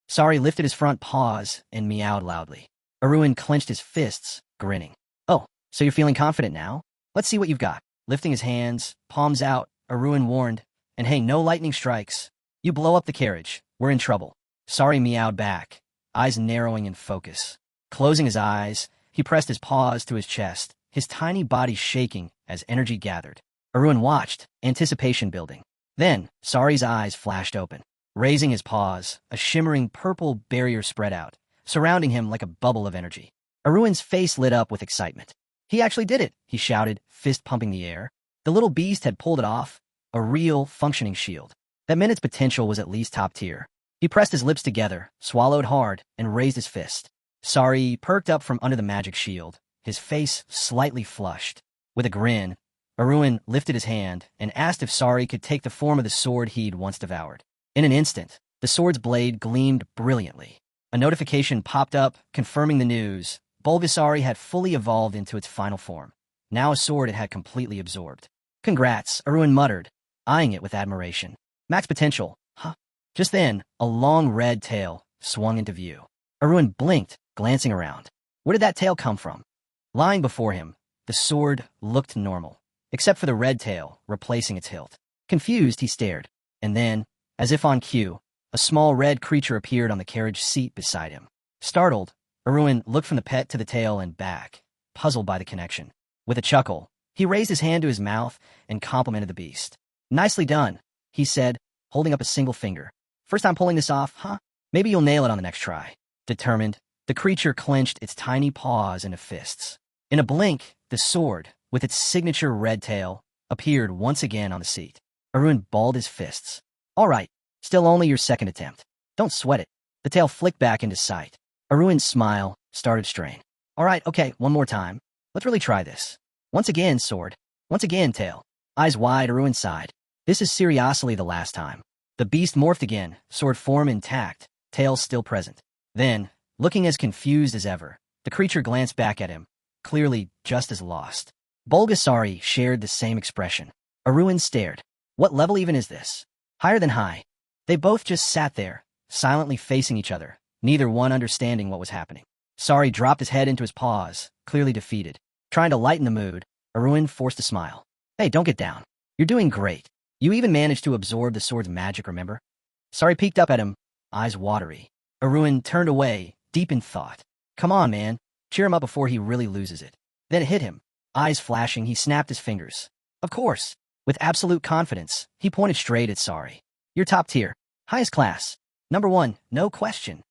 Speaker 1: Sari lifted his front paws and meowed loudly. Erwin clenched his fists, grinning. Oh, so you're feeling confident now? Let's see what you've got. Lifting his hands, palms out, Erwin warned, And hey, no lightning strikes. You blow up the carriage, we're in trouble. Sari meowed back, eyes narrowing in focus. Closing his eyes, he pressed his paws to his chest, his tiny body shaking as energy gathered. Erwin watched, anticipation building. Then, Sari's eyes flashed open. Raising his paws, a shimmering purple barrier spread out, surrounding him like a bubble of energy. Erwin's face lit up with excitement. He actually did it, he shouted, fist pumping the air. The little beast had pulled it off, a real, functioning shield. That meant its potential was at least top tier. He pressed his lips together, swallowed hard, and raised his fist. Sari perked up from under the magic shield, his face slightly flushed. With a grin, Arun lifted his hand and asked if Sari could take the form of the sword he'd once devoured. In an instant, the sword's blade gleamed brilliantly. A notification popped up, confirming the news. Bulgasari had fully evolved into its final form. Now a sword it had completely absorbed. Congrats, Arun muttered, eyeing it with admiration. Max potential, huh? Just then, a long red tail swung into view. Arun blinked, glancing around. Where did that tail come from? Lying before him, the sword looked normal, except for the red tail replacing its hilt. Confused, he stared. And then, as if on cue, a small red creature appeared on the carriage seat beside him. Startled, Arun looked from the pet to the tail and back, puzzled by the connection. With a chuckle, he raised his hand to his mouth and complimented the beast. Nicely done, he said, holding up a single finger. First time pulling this off, huh? Maybe you'll nail it on the next try. Determined, the creature clenched its tiny paws into fists. In a blink, the sword, with its signature red tail, appeared once again on the seat. Arun balled his fists. All right, still only your second attempt. Don't sweat it. The tail flicked back into sight. Arun's smile started to strain. All right, okay, one more time. Let's really try this. Once again, sword. Once again, tail. Eyes wide, Arun sighed. This is seriously the last time. The beast morphed again, sword form intact, tail still present. Then, looking as confused as ever, the creature glanced back at him, clearly just as lost. Bulgasari shared the same expression. Arun stared. What level even is this? Higher than high. They both just sat there, silently facing each other, neither one understanding what was happening. Sari dropped his head into his paws, clearly defeated. Trying to lighten the mood, Arun forced a smile. Hey, don't get down. You're doing great. You even managed to absorb the sword's magic, remember? Sari peeked up at him, eyes watery. Arun turned away, deep in thought. Come on, man. Cheer him up before he really loses it. Then it hit him. Eyes flashing, he snapped his fingers. Of course. With absolute confidence, he pointed straight at Sari. You're top tier. Highest class. Number one, no question.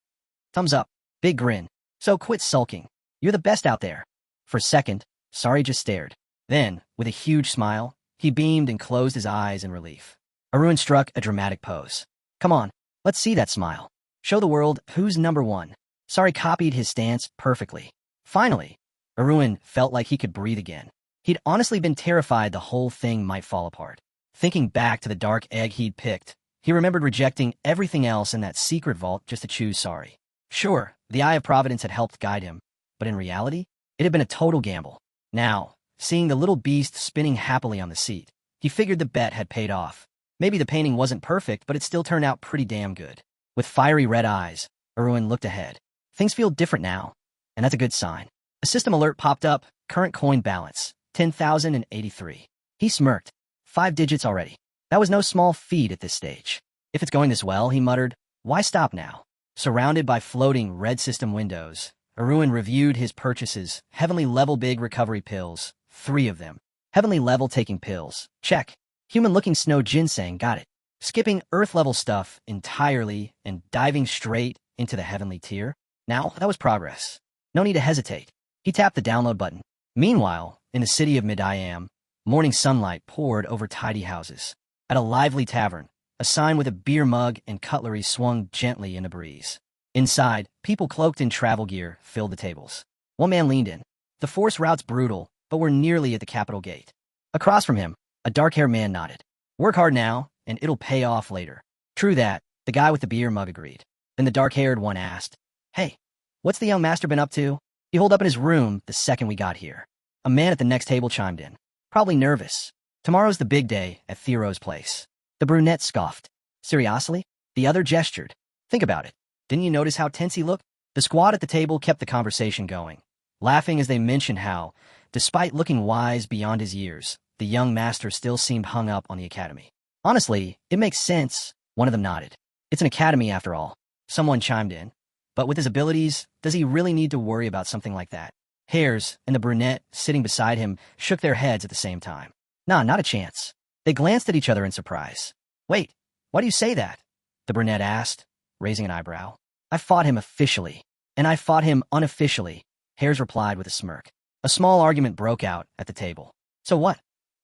Speaker 1: Thumbs up. Big grin. So quit sulking. You're the best out there. For a second, Sari just stared. Then, with a huge smile, he beamed and closed his eyes in relief. Arun struck a dramatic pose. Come on, let's see that smile. Show the world who's number one. Sari copied his stance perfectly. Finally, Arun felt like he could breathe again. He'd honestly been terrified the whole thing might fall apart. Thinking back to the dark egg he'd picked, he remembered rejecting everything else in that secret vault just to choose Sari. Sure, the Eye of Providence had helped guide him, but in reality, it had been a total gamble. Now, seeing the little beast spinning happily on the seat, he figured the bet had paid off. Maybe the painting wasn't perfect, but it still turned out pretty damn good. With fiery red eyes, Arun looked ahead. Things feel different now, and that's a good sign. A system alert popped up, current coin balance, 10,083. He smirked. 5 digits already. That was no small feat at this stage. If it's going this well, he muttered, why stop now? Surrounded by floating red system windows, Arun reviewed his purchases. Heavenly level big recovery pills, 3 of them. Heavenly level taking pills, check. Human-looking snow ginseng, got it. Skipping earth-level stuff entirely and diving straight into the heavenly tier. Now, that was progress. No need to hesitate. He tapped the download button. Meanwhile, in the city of Mid-I-Am, morning sunlight poured over tidy houses. At a lively tavern, a sign with a beer mug and cutlery swung gently in a breeze. Inside, people cloaked in travel gear filled the tables. One man leaned in. The force route's brutal, but we're nearly at the capital gate. Across from him, a dark-haired man nodded. Work hard now, and it'll pay off later. True that, the guy with the beer mug agreed. Then the dark-haired one asked, hey, what's the young master been up to? He holed up in his room the second we got here. A man at the next table chimed in. Probably nervous. Tomorrow's the big day at Thero's place. The brunette scoffed. Seriously? The other gestured. Think about it. Didn't you notice how tense he looked? The squad at the table kept the conversation going, laughing as they mentioned how, despite looking wise beyond his years, the young master still seemed hung up on the academy. Honestly, it makes sense, one of them nodded. It's an academy after all. Someone chimed in. But with his abilities, does he really need to worry about something like that? Hares and the brunette sitting beside him shook their heads at the same time. Nah, not a chance. They glanced at each other in surprise. Wait, why do you say that? The brunette asked, raising an eyebrow. I fought him officially, and I fought him unofficially, Hares replied with a smirk. A small argument broke out at the table. So what?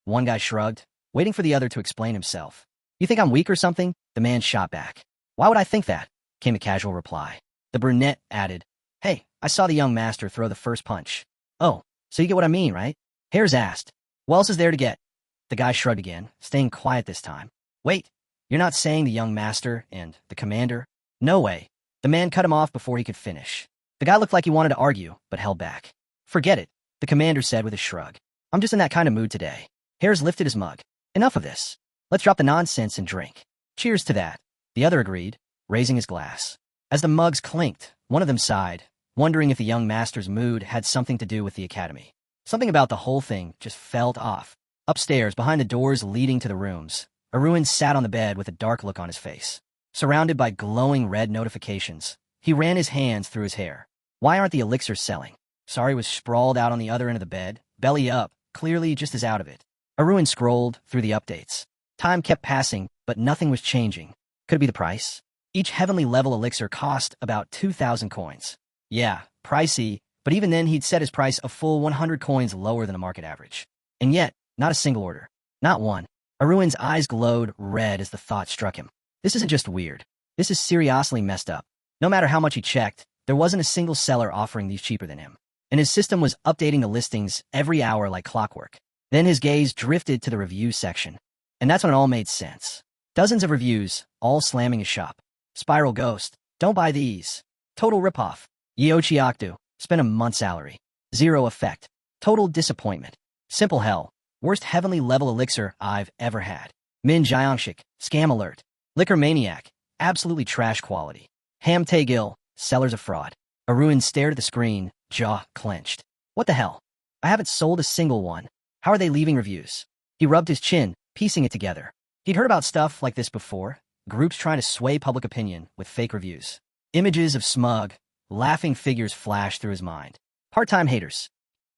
Speaker 1: One guy shrugged, waiting for the other to explain himself. You think I'm weak or something? The man shot back. Why would I think that? Came a casual reply. The brunette added, Hey, I saw the young master throw the first punch. Oh, so you get what I mean, right? Hares asked. What else is there to get? The guy shrugged again, staying quiet this time. Wait, you're not saying the young master and the commander? No way. The man cut him off before he could finish. The guy looked like he wanted to argue, but held back. Forget it, the commander said with a shrug. I'm just in that kind of mood today. Hares lifted his mug. Enough of this. Let's drop the nonsense and drink. Cheers to that. The other agreed, raising his glass. As the mugs clinked, one of them sighed, wondering if the young master's mood had something to do with the academy. Something about the whole thing just felt off. Upstairs, behind the doors leading to the rooms, Arun sat on the bed with a dark look on his face. Surrounded by glowing red notifications, he ran his hands through his hair. Why aren't the elixirs selling? Sari was sprawled out on the other end of the bed, belly up, clearly just as out of it. Arun scrolled through the updates. Time kept passing, but nothing was changing. Could it be the price? Each heavenly level elixir cost about 2,000 coins. Yeah, pricey, but even then he'd set his price a full 100 coins lower than a market average. And yet, not a single order. Not one. Arun's eyes glowed red as the thought struck him. This isn't just weird. This is seriously messed up. No matter how much he checked, there wasn't a single seller offering these cheaper than him. And his system was updating the listings every hour like clockwork. Then his gaze drifted to the review section. And that's when it all made sense. Dozens of reviews, all slamming his shop. Spiral Ghost. Don't buy these. Total ripoff. Yeochiakdu. Spent a month's salary. Zero effect. Total disappointment. Simple hell. Worst heavenly level elixir I've ever had. Min Jiangshik. Scam alert. Liquor maniac. Absolutely trash quality. Ham Taegil. Sellers of fraud. Arun stared at the screen, jaw clenched. What the hell? I haven't sold a single one. How are they leaving reviews? He rubbed his chin, piecing it together. He'd heard about stuff like this before. Groups trying to sway public opinion with fake reviews. Images of smug, laughing figures flashed through his mind. Part-time haters.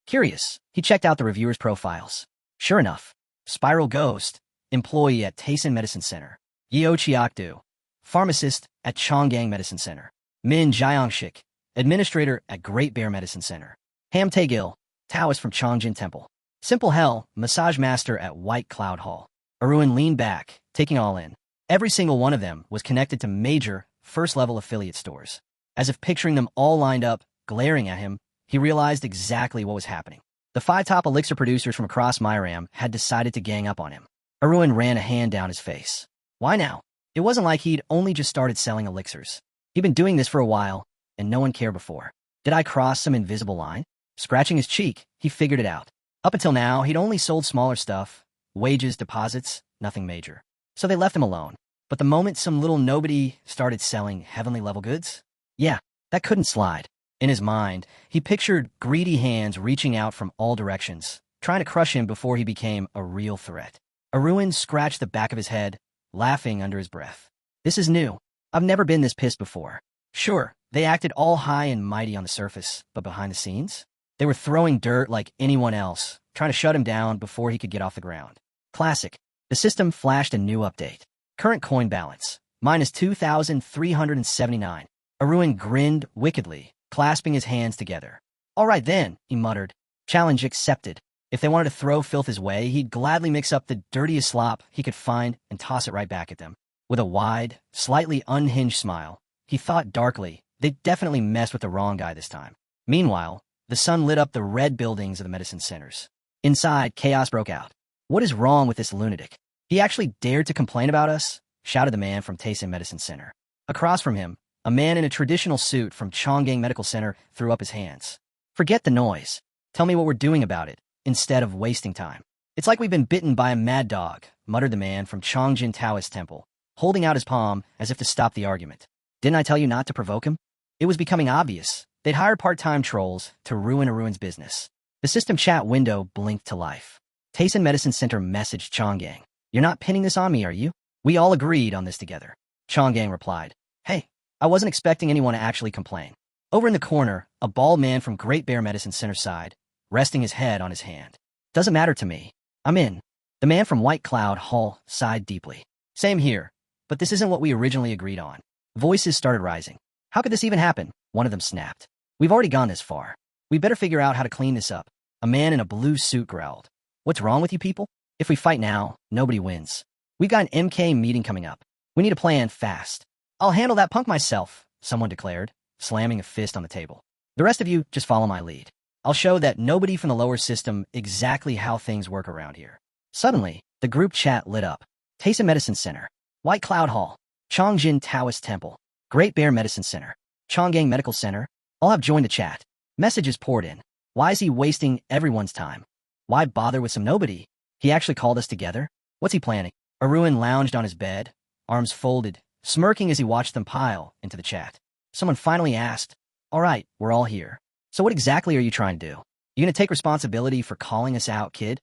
Speaker 1: Curious, he checked out the reviewers' profiles. Sure enough, Spiral Ghost, employee at Taisen Medicine Center. Yeo Chiakdu, pharmacist at Chonggang Medicine Center. Min Jiangshik, administrator at Great Bear Medicine Center. Ham Taegil, Taoist from Chongjin Temple. Simple Hell, massage master at White Cloud Hall. Arun leaned back, taking all in. Every single one of them was connected to major, first-level affiliate stores. As if picturing them all lined up, glaring at him, he realized exactly what was happening. The 5 top elixir producers from across Myram had decided to gang up on him. Arun ran a hand down his face. Why now? It wasn't like he'd only just started selling elixirs. He'd been doing this for a while, and no one cared before. Did I cross some invisible line? Scratching his cheek, he figured it out. Up until now, he'd only sold smaller stuff. Wages, deposits, nothing major. So they left him alone. But the moment some little nobody started selling heavenly level goods, yeah, that couldn't slide. In his mind, he pictured greedy hands reaching out from all directions, trying to crush him before he became a real threat. Arun scratched the back of his head, laughing under his breath. This is new. I've never been this pissed before. Sure, they acted all high and mighty on the surface, but behind the scenes? They were throwing dirt like anyone else, trying to shut him down before he could get off the ground. Classic. The system flashed a new update. Current coin balance, minus 2,379. Arun grinned wickedly, clasping his hands together. All right then, he muttered. Challenge accepted. If they wanted to throw filth his way, he'd gladly mix up the dirtiest slop he could find and toss it right back at them. With a wide, slightly unhinged smile, he thought darkly, they'd definitely messed with the wrong guy this time. Meanwhile, the sun lit up the red buildings of the medicine centers. Inside, chaos broke out. What is wrong with this lunatic? He actually dared to complain about us? Shouted the man from Taisen Medicine Center. Across from him, a man in a traditional suit from Chonggang Medical Center threw up his hands. Forget the noise. Tell me what we're doing about it, instead of wasting time. It's like we've been bitten by a mad dog, muttered the man from Chongjin Taoist Temple, holding out his palm as if to stop the argument. Didn't I tell you not to provoke him? It was becoming obvious. They'd hired part-time trolls to ruin Arun's business. The system chat window blinked to life. Taisen Medicine Center messaged Chonggang. You're not pinning this on me, are you? We all agreed on this together. Chonggang replied. Hey, I wasn't expecting anyone to actually complain. Over in the corner, a bald man from Great Bear Medicine Center sighed, resting his head on his hand. Doesn't matter to me. I'm in. The man from White Cloud Hall sighed deeply. Same here, but this isn't what we originally agreed on. Voices started rising. How could this even happen? One of them snapped. We've already gone this far. We better figure out how to clean this up. A man in a blue suit growled. What's wrong with you people? If we fight now, nobody wins. We've got an MK meeting coming up. We need a plan fast. I'll handle that punk myself, someone declared, slamming a fist on the table. The rest of you just follow my lead. I'll show that nobody from the lower system exactly how things work around here. Suddenly, the group chat lit up. Taisa Medicine Center, White Cloud Hall, Chongjin Taoist Temple, Great Bear Medicine Center, Chonggang Medical Center, all have joined the chat. Messages poured in. Why is he wasting everyone's time? Why bother with some nobody? He actually called us together? What's he planning? Arun lounged on his bed, arms folded, smirking as he watched them pile into the chat. Someone finally asked, all right, we're all here. So what exactly are you trying to do? You gonna take responsibility for calling us out, kid?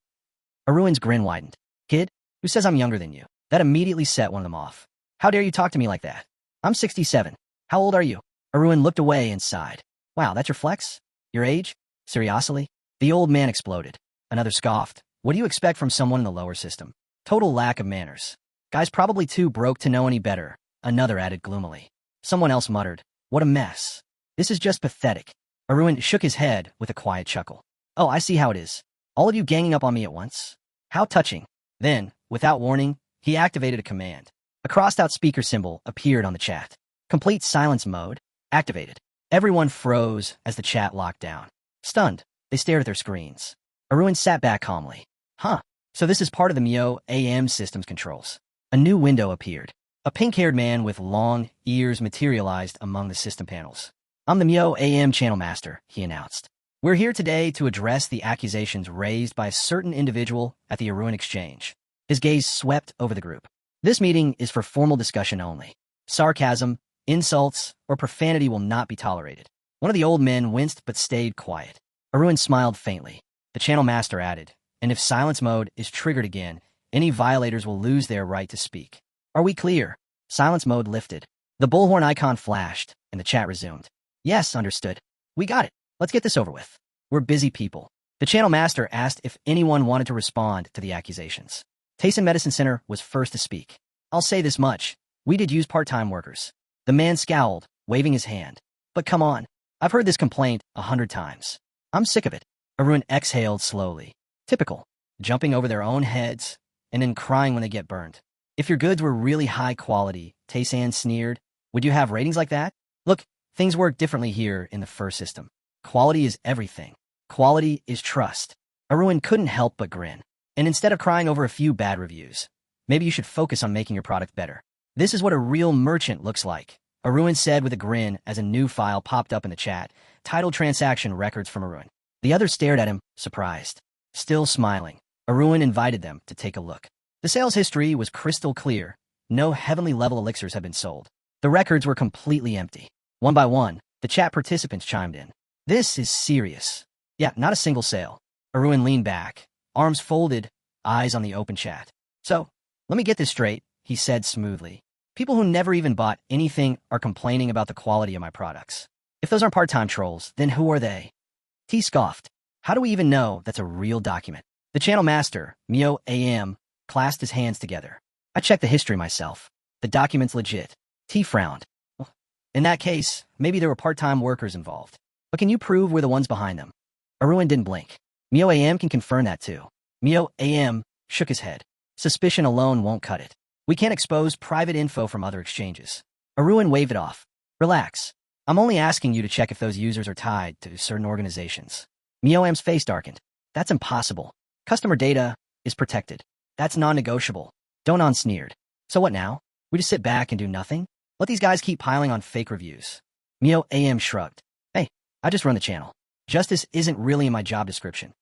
Speaker 1: Arun's grin widened. Kid? Who says I'm younger than you? That immediately set one of them off. How dare you talk to me like that? I'm 67. How old are you? Arun looked away and sighed. Wow, that's your flex? Your age? Seriously? The old man exploded. Another scoffed. What do you expect from someone in the lower system? Total lack of manners. Guy's probably too broke to know any better, another added gloomily. Someone else muttered. What a mess. This is just pathetic. Arun shook his head with a quiet chuckle. Oh, I see how it is. All of you ganging up on me at once? How touching. Then, without warning, he activated a command. A crossed-out speaker symbol appeared on the chat. Complete silence mode activated. Everyone froze as the chat locked down. Stunned, they stared at their screens. Arun sat back calmly. Huh, so this is part of the Myo AM system's controls. A new window appeared. A pink-haired man with long ears materialized among the system panels. I'm the Myo AM channel master, he announced. We're here today to address the accusations raised by a certain individual at the Arun Exchange. His gaze swept over the group. This meeting is for formal discussion only. Sarcasm, insults, or profanity will not be tolerated. One of the old men winced but stayed quiet. Arun smiled faintly. The channel master added, and if silence mode is triggered again, any violators will lose their right to speak. Are we clear? Silence mode lifted. The bullhorn icon flashed, and the chat resumed. Yes, understood. We got it. Let's get this over with. We're busy people. The channel master asked if anyone wanted to respond to the accusations. Tayson Medicine Center was first to speak. I'll say this much. We did use part-time workers. The man scowled, waving his hand. But come on. I've heard this complaint 100 times. I'm sick of it. Arun exhaled slowly. Typical. Jumping over their own heads, and then crying when they get burned. If your goods were really high quality, Taysan sneered, would you have ratings like that? Look, things work differently here in the first system. Quality is everything. Quality is trust. Arun couldn't help but grin. And instead of crying over a few bad reviews, maybe you should focus on making your product better. This is what a real merchant looks like, Arun said with a grin as a new file popped up in the chat, titled Transaction Records from Arun. The others stared at him, surprised. Still smiling, Arun invited them to take a look. The sales history was crystal clear. No heavenly level elixirs had been sold. The records were completely empty. One by one, the chat participants chimed in. This is serious. Yeah, not a single sale. Arun leaned back, arms folded, eyes on the open chat. So, let me get this straight, he said smoothly. People who never even bought anything are complaining about the quality of my products. If those aren't part-time trolls, then who are they? T scoffed. How do we even know that's a real document? The channel master, Myo AM, clasped his hands together. I checked the history myself. The document's legit. T frowned. Well, in that case, maybe there were part-time workers involved. But can you prove we're the ones behind them? Arun didn't blink. Myo AM can confirm that too. Myo AM shook his head. Suspicion alone won't cut it. We can't expose private info from other exchanges. Arun waved it off. Relax. I'm only asking you to check if those users are tied to certain organizations. Myo AM's face darkened. That's impossible. Customer data is protected. That's non-negotiable. Donon sneered. So what now? We just sit back and do nothing? Let these guys keep piling on fake reviews. Myo AM shrugged. Hey, I just run the channel. Justice isn't really in my job description.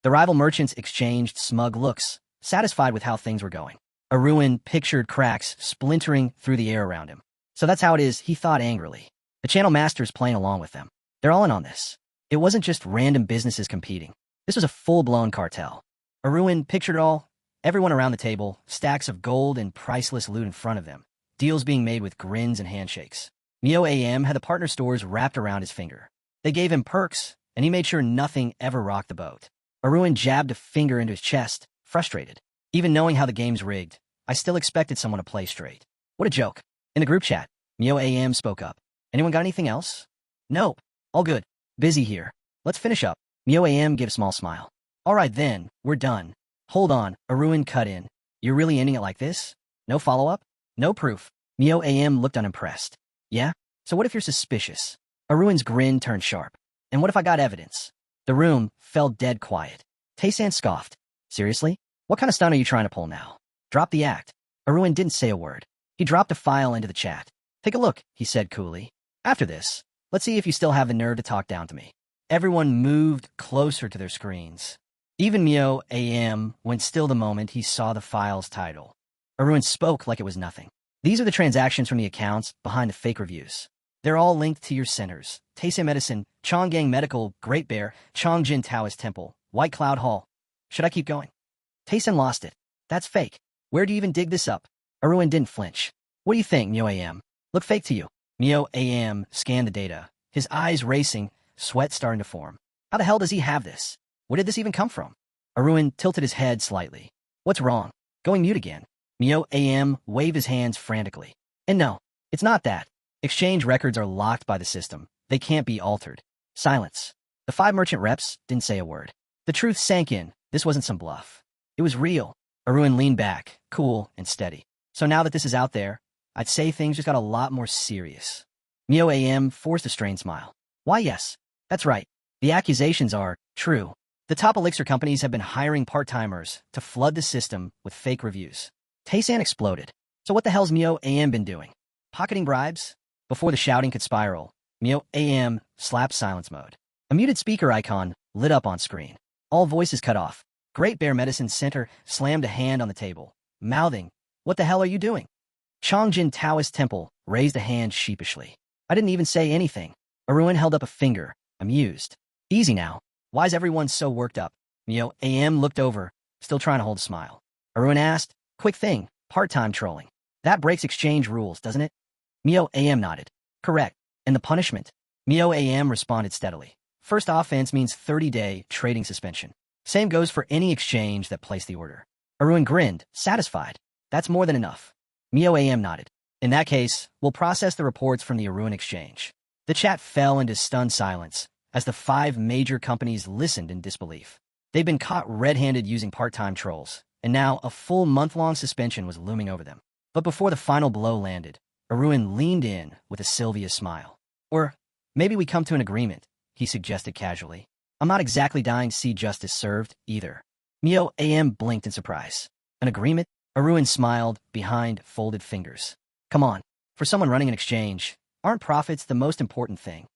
Speaker 1: The rival merchants exchanged smug looks, satisfied with how things were going. Arun pictured cracks splintering through the air around him. So that's how it is, he thought angrily. The channel master's playing along with them. They're all in on this. It wasn't just random businesses competing. This was a full-blown cartel. Arun pictured it all. Everyone around the table, stacks of gold and priceless loot in front of them. Deals being made with grins and handshakes. Myo AM had the partner stores wrapped around his finger. They gave him perks, and he made sure nothing ever rocked the boat. Arun jabbed a finger into his chest, frustrated. Even knowing how the game's rigged, I still expected someone to play straight. What a joke. In the group chat, Myo AM spoke up. Anyone got anything else? Nope. All good. Busy here. Let's finish up. Mio AM gave a small smile. All right then, we're done. Hold on, Arun cut in. You're really ending it like this? No follow-up? No proof? Mio AM looked unimpressed. Yeah? So what if you're suspicious? Arun's grin turned sharp. And what if I got evidence? The room fell dead quiet. Tae-san scoffed. Seriously? What kind of stunt are you trying to pull now? Drop the act. Arun didn't say a word. He dropped a file into the chat. Take a look, he said coolly. After this, let's see if you still have the nerve to talk down to me. Everyone moved closer to their screens. Even Mio AM went still the moment he saw the file's title. Arun spoke like it was nothing. These are the transactions from the accounts behind the fake reviews. They're all linked to your centers. Taisei Medicine, Chonggang Medical, Great Bear, Chongjin Taoist Temple, White Cloud Hall. Should I keep going? Taisen lost it. That's fake. Where do you even dig this up? Arun didn't flinch. What do you think, Mio AM? Look fake to you. Mio AM scanned the data, his eyes racing, sweat starting to form. How the hell does he have this? Where did this even come from? Arun tilted his head slightly. What's wrong? Going mute again. Mio AM waved his hands frantically. And no, it's not that. Exchange records are locked by the system. They can't be altered. Silence. The 5 merchant reps didn't say a word. The truth sank in. This wasn't some bluff. It was real. Arun leaned back, cool and steady. So now that this is out there, I'd say things just got a lot more serious. Mio AM forced a strained smile. Why, yes. That's right. The accusations are true. The top elixir companies have been hiring part-timers to flood the system with fake reviews. Tae-san exploded. So what the hell's Mio AM been doing? Pocketing bribes? Before the shouting could spiral, Mio AM slapped silence mode. A muted speaker icon lit up on screen. All voices cut off. Great Bear Medicine Center slammed a hand on the table, mouthing, "What the hell are you doing?" Chongjin Taoist Temple raised a hand sheepishly. I didn't even say anything. Arun held up a finger, amused. Easy now. Why's everyone so worked up? Mio AM looked over, still trying to hold a smile. Arun asked, quick thing, part-time trolling. That breaks exchange rules, doesn't it? Mio AM nodded. Correct. And the punishment? Mio AM responded steadily. First offense means 30-day trading suspension. Same goes for any exchange that placed the order. Arun grinned, satisfied. That's more than enough. Mio AM nodded. In that case, we'll process the reports from the Arun exchange. The chat fell into stunned silence as the 5 major companies listened in disbelief. They'd been caught red-handed using part-time trolls, and now a full month-long suspension was looming over them. But before the final blow landed, Arun leaned in with a Sylvia smile. Or maybe we come to an agreement, he suggested casually. I'm not exactly dying to see justice served, either. Mio AM blinked in surprise. An agreement? Arun smiled behind folded fingers. Come on, for someone running an exchange, aren't profits the most important thing?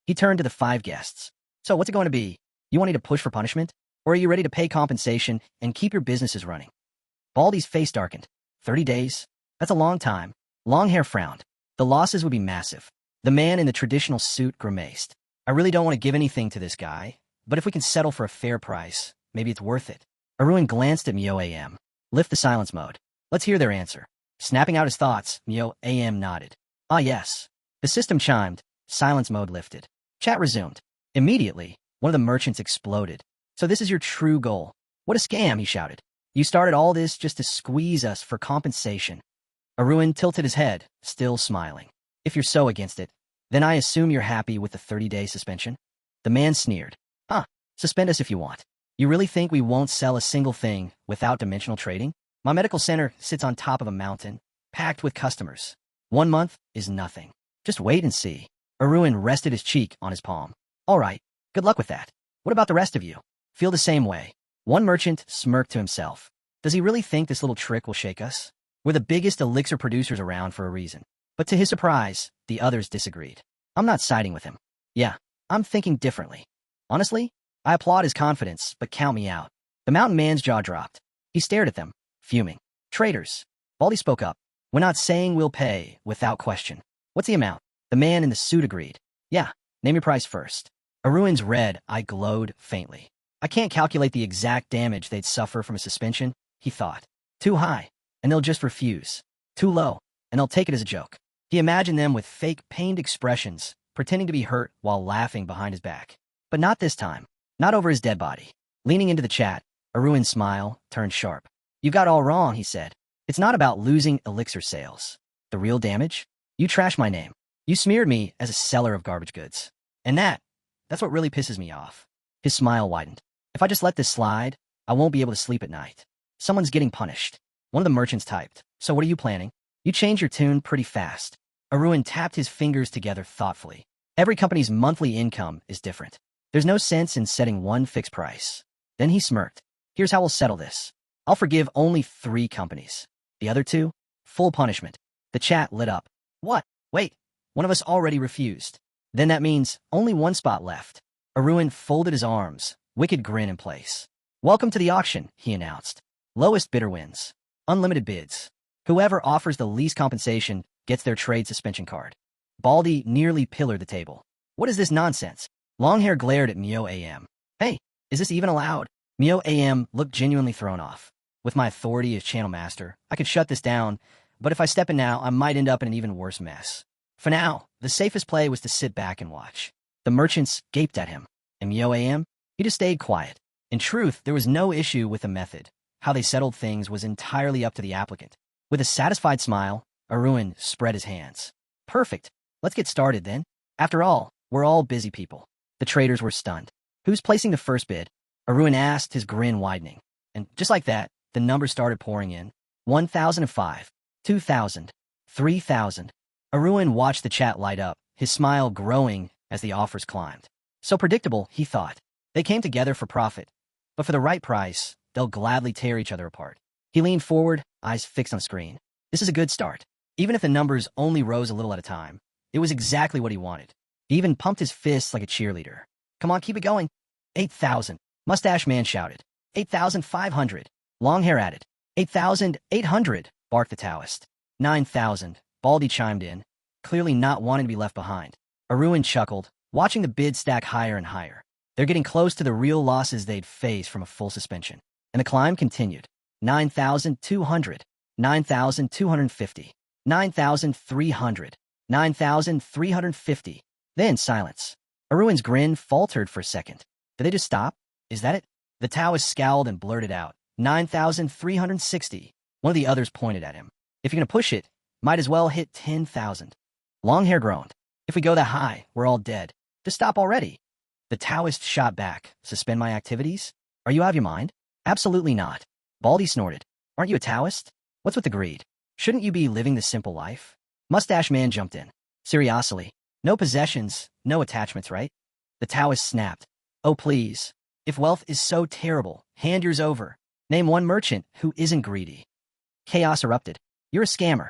Speaker 1: He turned to the 5 guests. So what's it going to be? You wanting to push for punishment? Or are you ready to pay compensation and keep your businesses running? Baldy's face darkened. 30 days? That's a long time. Longhair frowned. The losses would be massive. The man in the traditional suit grimaced. I really don't want to give anything to this guy, but if we can settle for a fair price, maybe it's worth it. Arun glanced at Mio AM. Lift the silence mode. Let's hear their answer. Snapping out his thoughts, Mio AM nodded. Ah yes. The system chimed. Silence mode lifted. Chat resumed. Immediately, one of the merchants exploded. So this is your true goal. What a scam, he shouted. You started all this just to squeeze us for compensation. Arun tilted his head, still smiling. If you're so against it, then I assume you're happy with the 30-day suspension? The man sneered. Huh, suspend us if you want. You really think we won't sell a single thing without dimensional trading? My medical center sits on top of a mountain, packed with customers. 1 month is nothing. Just wait and see. Arun rested his cheek on his palm. All right, good luck with that. What about the rest of you? Feel the same way. One merchant smirked to himself. Does he really think this little trick will shake us? We're the biggest elixir producers around for a reason. But to his surprise, the others disagreed. I'm not siding with him. Yeah, I'm thinking differently. Honestly, I applaud his confidence, but count me out. The mountain man's jaw dropped. He stared at them, fuming. Traitors. Baldy spoke up. We're not saying we'll pay, without question. What's the amount? The man in the suit agreed. Yeah, name your price first. Arun's red eye glowed faintly. I can't calculate the exact damage they'd suffer from a suspension, he thought. Too high, and they'll just refuse. Too low, and they'll take it as a joke. He imagined them with fake, pained expressions, pretending to be hurt while laughing behind his back. But not this time. Not over his dead body. Leaning into the chat, Arun's smile turned sharp. You got all wrong, he said. It's not about losing elixir sales. The real damage? You trashed my name. You smeared me as a seller of garbage goods. And that's what really pisses me off. His smile widened. If I just let this slide, I won't be able to sleep at night. Someone's getting punished. One of the merchants typed. So what are you planning? You change your tune pretty fast. Arun tapped his fingers together thoughtfully. Every company's monthly income is different. There's no sense in setting one fixed price. Then he smirked. Here's how we'll settle this. I'll forgive only 3 companies. The other 2? Full punishment. The chat lit up. What? Wait. One of us already refused. Then that means only 1 spot left. Arun folded his arms, wicked grin in place. Welcome to the auction, he announced. Lowest bidder wins. Unlimited bids. Whoever offers the least compensation gets their trade suspension card. Baldy nearly pillared the table. What is this nonsense? Longhair glared at Mio AM. Hey, is this even allowed? Mio AM looked genuinely thrown off. With my authority as channel master, I could shut this down, but if I step in now, I might end up in an even worse mess. For now, the safest play was to sit back and watch. The merchants gaped at him, and Mio AM, he just stayed quiet. In truth, there was no issue with the method. How they settled things was entirely up to the applicant. With a satisfied smile, Arun spread his hands. Perfect. Let's get started then. After all, we're all busy people. The traders were stunned. Who's placing the first bid? Arun asked, his grin widening. And just like that, the numbers started pouring in. 1,005, 2,000, 3,000. Arun watched the chat light up, his smile growing as the offers climbed. So predictable, he thought. They came together for profit, but for the right price, they'll gladly tear each other apart. He leaned forward, eyes fixed on the screen. This is a good start. Even if the numbers only rose a little at a time, it was exactly what he wanted. He even pumped his fists like a cheerleader. Come on, keep it going. 8,000. Mustache Man shouted. 8,500. Longhair added. 8,800, barked the Taoist. 9,000. Baldy chimed in, clearly not wanting to be left behind. Arun chuckled, watching the bid stack higher and higher. They're getting close to the real losses they'd face from a full suspension. And the climb continued. 9,200. 9,250. 9,300. 9,350. Then silence. Arun's grin faltered for a second. Did they just stop? Is that it? The Taoist scowled and blurted out. 9,360. One of the others pointed at him. If you're going to push it, might as well hit 10,000. Longhair groaned. If we go that high, we're all dead. Just stop already. The Taoist shot back. Suspend my activities? Are you out of your mind? Absolutely not. Baldy snorted. Aren't you a Taoist? What's with the greed? Shouldn't you be living the simple life? Mustache Man jumped in. Seriously. No possessions, no attachments, right? The Taoist snapped. Oh, please. If wealth is so terrible, hand yours over. Name one merchant who isn't greedy. Chaos erupted. You're a scammer.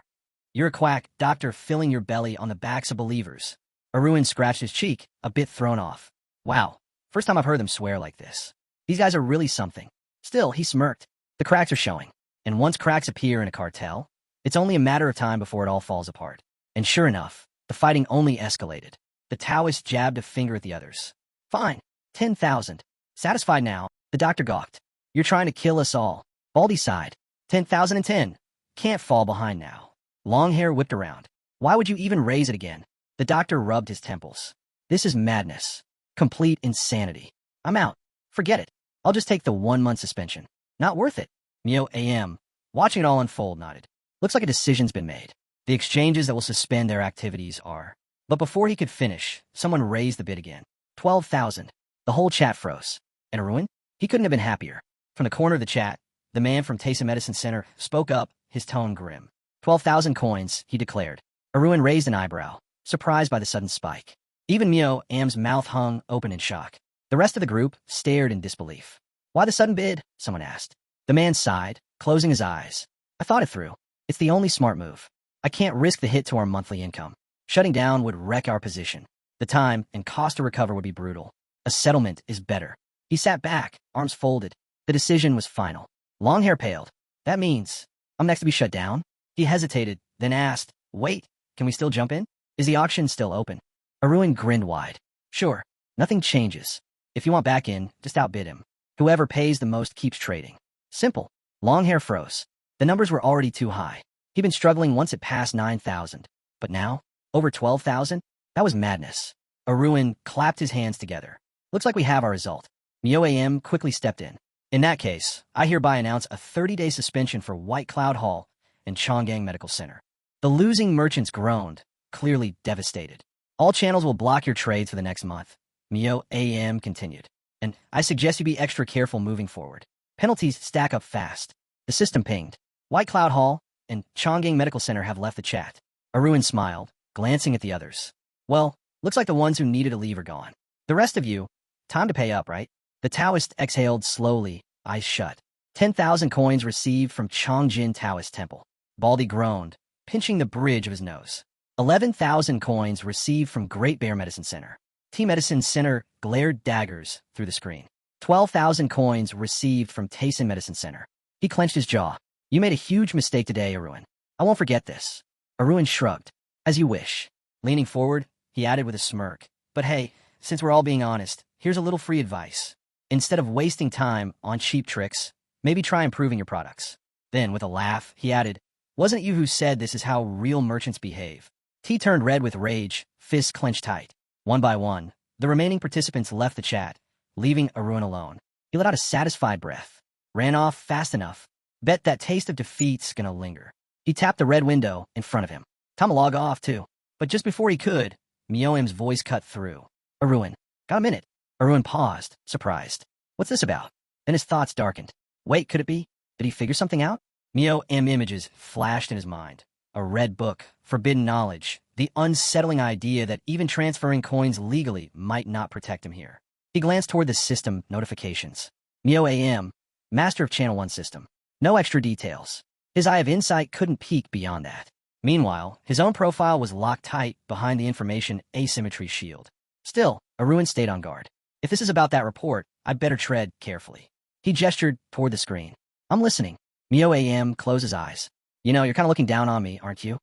Speaker 1: You're a quack doctor filling your belly on the backs of believers. Arun scratched his cheek, a bit thrown off. Wow, first time I've heard them swear like this. These guys are really something. Still, he smirked. The cracks are showing. And once cracks appear in a cartel, it's only a matter of time before it all falls apart. And sure enough, the fighting only escalated. The Taoist jabbed a finger at the others. Fine, 10,000. Satisfied now, the doctor gawked. You're trying to kill us all. Baldy sighed. 10,010. Can't fall behind now. Longhair whipped around. Why would you even raise it again? The doctor rubbed his temples. This is madness. Complete insanity. I'm out. Forget it. I'll just take the 1-month suspension. Not worth it. Mio AM, watching it all unfold, nodded. Looks like a decision's been made. The exchanges that will suspend their activities are. But before he could finish, someone raised the bid again. 12,000. The whole chat froze. And Arun? He couldn't have been happier. From the corner of the chat, the man from Tesa Medicine Center spoke up, his tone grim. 12,000 coins, he declared. Arun raised an eyebrow, surprised by the sudden spike. Even Mio Am's mouth hung open in shock. The rest of the group stared in disbelief. Why the sudden bid? Someone asked. The man sighed, closing his eyes. I thought it through. It's the only smart move. I can't risk the hit to our monthly income. Shutting down would wreck our position. The time and cost to recover would be brutal. A settlement is better. He sat back, arms folded. The decision was final. Longhair paled. That means I'm next to be shut down? He hesitated, then asked, wait, can we still jump in? Is the auction still open? Arun grinned wide. Sure, nothing changes. If you want back in, just outbid him. Whoever pays the most keeps trading. Simple. Longhair froze. The numbers were already too high. He'd been struggling once it passed 9,000. But now, over 12,000? That was madness. Arun clapped his hands together. Looks like we have our result. Mio AM quickly stepped in. In that case, I hereby announce a 30-day suspension for White Cloud Hall and Chonggang Medical Center. The losing merchants groaned, clearly devastated. All channels will block your trades for the next month. Mio AM continued. and I suggest you be extra careful moving forward. Penalties stack up fast. The system pinged. White Cloud Hall and Chongqing Medical Center have left the chat. Arun smiled, glancing at the others. Well, looks like the ones who needed to leave are gone. The rest of you, time to pay up, right? The Taoist exhaled slowly, eyes shut. 10,000 coins received from Chongjin Taoist Temple. Baldy groaned, pinching the bridge of his nose. 11,000 coins received from Great Bear Medicine Center. T-Medicine Center glared daggers through the screen. 12,000 coins received from Tayson Medicine Center. He clenched his jaw. You made a huge mistake today, Arun. I won't forget this. Arun shrugged. As you wish. Leaning forward, he added with a smirk. But hey, since we're all being honest, here's a little free advice. Instead of wasting time on cheap tricks, maybe try improving your products. Then, with a laugh, he added, wasn't it you who said this is how real merchants behave? T turned red with rage, fists clenched tight. One by one, the remaining participants left the chat, leaving Arun alone. He let out a satisfied breath. Ran off fast enough. Bet that taste of defeat's gonna linger. He tapped the red window in front of him. Time to log off, too. But just before he could, Myo-M's voice cut through. Arun, got a minute? Arun paused, surprised. What's this about? Then his thoughts darkened. Wait, could it be? Did he figure something out? Myo-M images flashed in his mind. A red book, forbidden knowledge, the unsettling idea that even transferring coins legally might not protect him here. He glanced toward the system notifications. Myo-AM, master of Channel 1 system. No extra details. His eye of insight couldn't peek beyond that. Meanwhile, his own profile was locked tight behind the information asymmetry shield. Still, Arun stayed on guard. If this is about that report, I'd better tread carefully. He gestured toward the screen. I'm listening. Myo-AM closed his eyes. You know, you're kind of looking down on me, aren't you?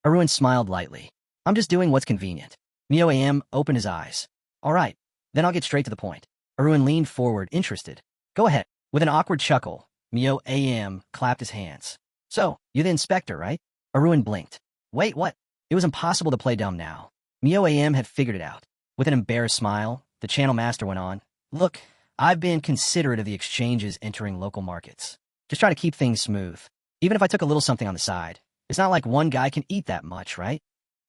Speaker 1: Arun smiled lightly. I'm just doing what's convenient. Myo-AM opened his eyes. All right, then I'll get straight to the point. Arun leaned forward, interested. Go ahead. With an awkward chuckle, Myo-AM clapped his hands. So, you're the inspector, right? Arun blinked. Wait, what? It was impossible to play dumb now. Myo-AM had figured it out. With an embarrassed smile, the channel master went on. Look, I've been considerate of the exchanges entering local markets. Just try to keep things smooth. Even if I took a little something on the side, it's not like one guy can eat that much, right?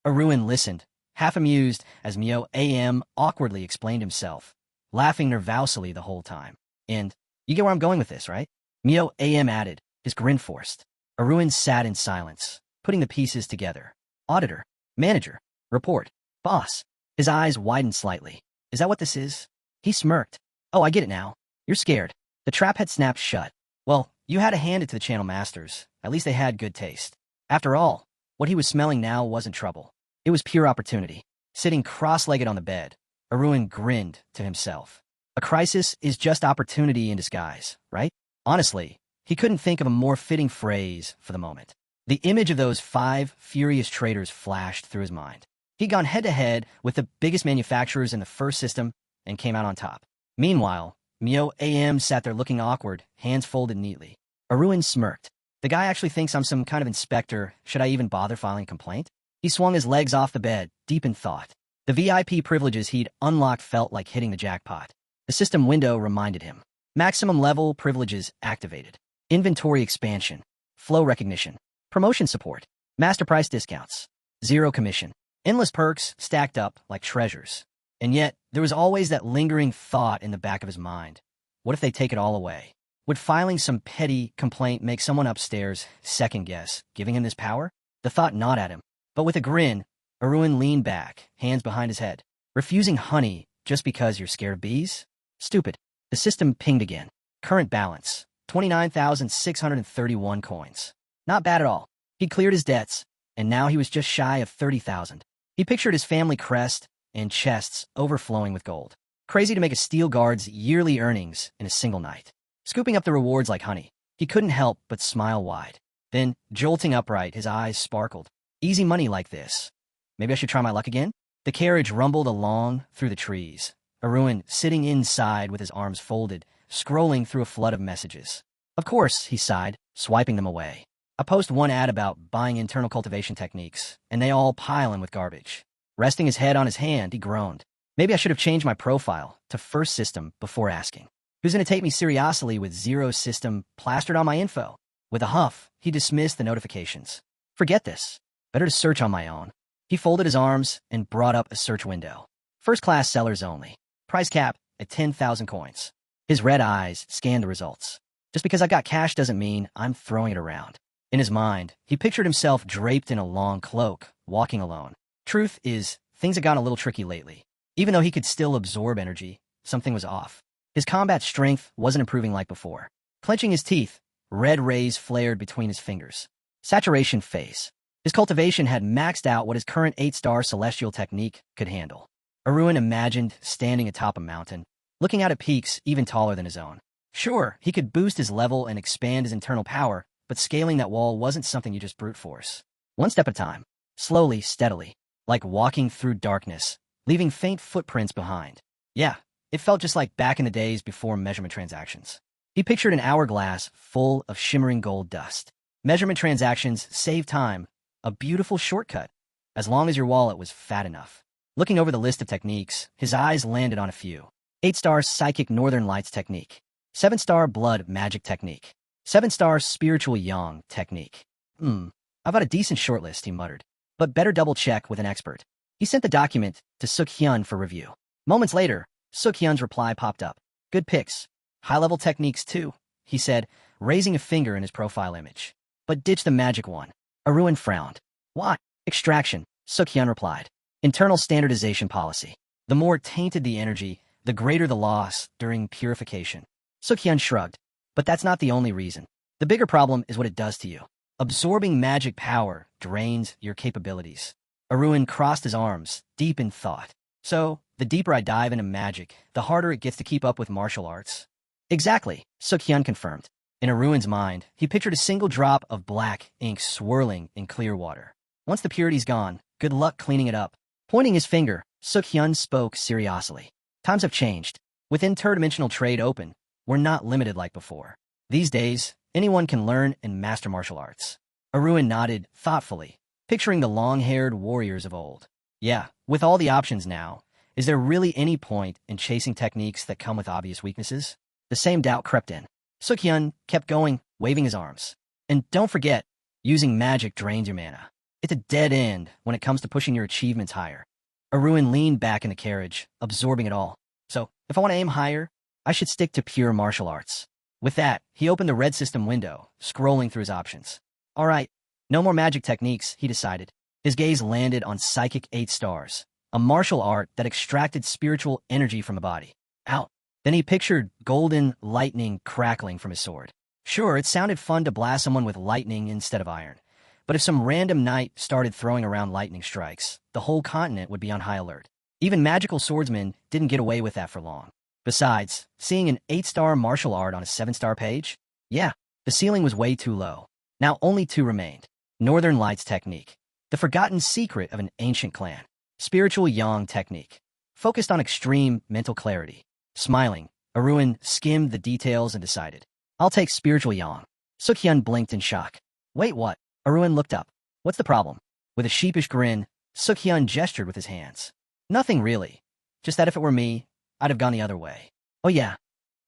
Speaker 1: Arun listened, half amused as Myo-AM awkwardly explained himself, laughing nervously the whole time. And, you get where I'm going with this, right? Myo-AM added, his grin forced. Arun sat in silence, putting the pieces together. Auditor, manager, report, boss. His eyes widened slightly. Is that what this is? He smirked. Oh, I get it now. You're scared. The trap had snapped shut. Well, you had to hand it to the channel masters. At least they had good taste. After all, what he was smelling now wasn't trouble. It was pure opportunity. Sitting cross-legged on the bed, Arun grinned to himself. A crisis is just opportunity in disguise, right? Honestly, he couldn't think of a more fitting phrase for the moment. The image of those 5 furious traders flashed through his mind. He'd gone head-to-head with the biggest manufacturers in the first system and came out on top. Meanwhile, Myo-AM sat there looking awkward, hands folded neatly. Arun smirked. The guy actually thinks I'm some kind of inspector. Should I even bother filing a complaint? He swung his legs off the bed, deep in thought. The VIP privileges he'd unlocked felt like hitting the jackpot. The system window reminded him. Maximum level privileges activated. Inventory expansion. Flow recognition. Promotion support. Master price discounts. Zero commission. Endless perks stacked up like treasures. And yet, there was always that lingering thought in the back of his mind. What if they take it all away? Would filing some petty complaint make someone upstairs second-guess, giving him this power? The thought gnawed at him. But with a grin, Arun leaned back, hands behind his head. Refusing honey just because you're scared of bees? Stupid. The system pinged again. Current balance, 29,631 coins. Not bad at all. He cleared his debts, and now he was just shy of 30,000. He pictured his family crest and chests overflowing with gold. Crazy to make a steel guard's yearly earnings in a single night. Scooping up the rewards like honey, he couldn't help but smile wide. Then, jolting upright, his eyes sparkled. Easy money like this. Maybe I should try my luck again? The carriage rumbled along through the trees. Arun sitting inside with his arms folded, scrolling through a flood of messages. Of course, he sighed, swiping them away. I post one ad about buying internal cultivation techniques, and they all pile in with garbage. Resting his head on his hand, he groaned. Maybe I should have changed my profile to first system before asking. Who's going to take me seriously with zero system plastered on my info? With a huff, he dismissed the notifications. Forget this. Better to search on my own. He folded his arms and brought up a search window. First-class sellers only. Price cap at 10,000 coins. His red eyes scanned the results. Just because I got cash doesn't mean I'm throwing it around. In his mind, he pictured himself draped in a long cloak, walking alone. Truth is, things had gotten a little tricky lately. Even though he could still absorb energy, something was off. His combat strength wasn't improving like before. Clenching his teeth, red rays flared between his fingers. Saturation phase. His cultivation had maxed out what his current 8-star celestial technique could handle. Arun imagined standing atop a mountain, looking out at peaks even taller than his own. Sure, he could boost his level and expand his internal power, but scaling that wall wasn't something you just brute force. One step at a time, slowly, steadily, like walking through darkness, leaving faint footprints behind. Yeah, it felt just like back in the days before measurement transactions. He pictured an hourglass full of shimmering gold dust. Measurement transactions save time, a beautiful shortcut, as long as your wallet was fat enough. Looking over the list of techniques, his eyes landed on a few. 8-star Psychic Northern Lights Technique. 7-star Blood Magic Technique. 7-star Spiritual Yang Technique. I've got a decent shortlist, he muttered. But better double-check with an expert. He sent the document to Suk-hyun for review. Moments later, Suk-hyun's reply popped up. Good picks. High-level techniques, too, he said, raising a finger in his profile image. But ditch the magic one. Arun frowned. Why? Extraction, Suk-hyun replied. Internal standardization policy. The more tainted the energy, the greater the loss during purification. Suk-hyun shrugged. But that's not the only reason. The bigger problem is what it does to you. Absorbing magic power drains your capabilities. Arun crossed his arms, deep in thought. So, the deeper I dive into magic, the harder it gets to keep up with martial arts. Exactly, Suk-hyun confirmed. In Arun's mind, he pictured a single drop of black ink swirling in clear water. Once the purity's gone, good luck cleaning it up. Pointing his finger, Suk-hyun spoke seriously. Times have changed. With interdimensional trade open, we're not limited like before. These days, anyone can learn and master martial arts. Arun nodded thoughtfully, picturing the long-haired warriors of old. Yeah, with all the options now, is there really any point in chasing techniques that come with obvious weaknesses? The same doubt crept in. Suk-hyun kept going, waving his arms. And don't forget, using magic drains your mana. It's a dead end when it comes to pushing your achievements higher. Arun leaned back in the carriage, absorbing it all. So, if I want to aim higher, I should stick to pure martial arts. With that, he opened the red system window, scrolling through his options. All right, no more magic techniques, he decided. His gaze landed on Psychic 8 Stars, a martial art that extracted spiritual energy from a body. Out. Then he pictured golden lightning crackling from his sword. Sure, it sounded fun to blast someone with lightning instead of iron. But if some random knight started throwing around lightning strikes, the whole continent would be on high alert. Even magical swordsmen didn't get away with that for long. Besides, seeing an 8-star martial art on a 7-star page? Yeah, the ceiling was way too low. Now only 2 remained. Northern Lights Technique. The forgotten secret of an ancient clan. Spiritual Yang Technique. Focused on extreme mental clarity. Smiling, Arun skimmed the details and decided. I'll take Spiritual Yang. Suk-hyun blinked in shock. Wait, what? Arun looked up. What's the problem? With a sheepish grin, Suk-hyun gestured with his hands. Nothing really. Just that if it were me, I'd have gone the other way. Oh yeah.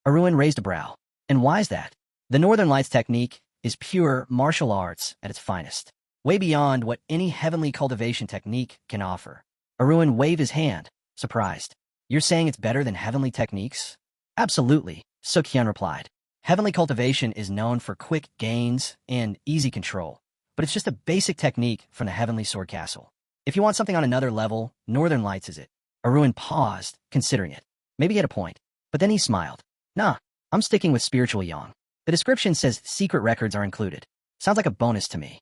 Speaker 1: Arun raised a brow. And why's that? The Northern Lights Technique is pure martial arts at its finest. Way beyond what any heavenly cultivation technique can offer. Arun waved his hand, surprised. You're saying it's better than heavenly techniques? Absolutely, Suk-hyun replied. Heavenly cultivation is known for quick gains and easy control, but it's just a basic technique from the Heavenly Sword Castle. If you want something on another level, Northern Lights is it. Arun paused, considering it. Maybe he had a point, but then he smiled. Nah, I'm sticking with Spiritual Yang. The description says secret records are included. Sounds like a bonus to me.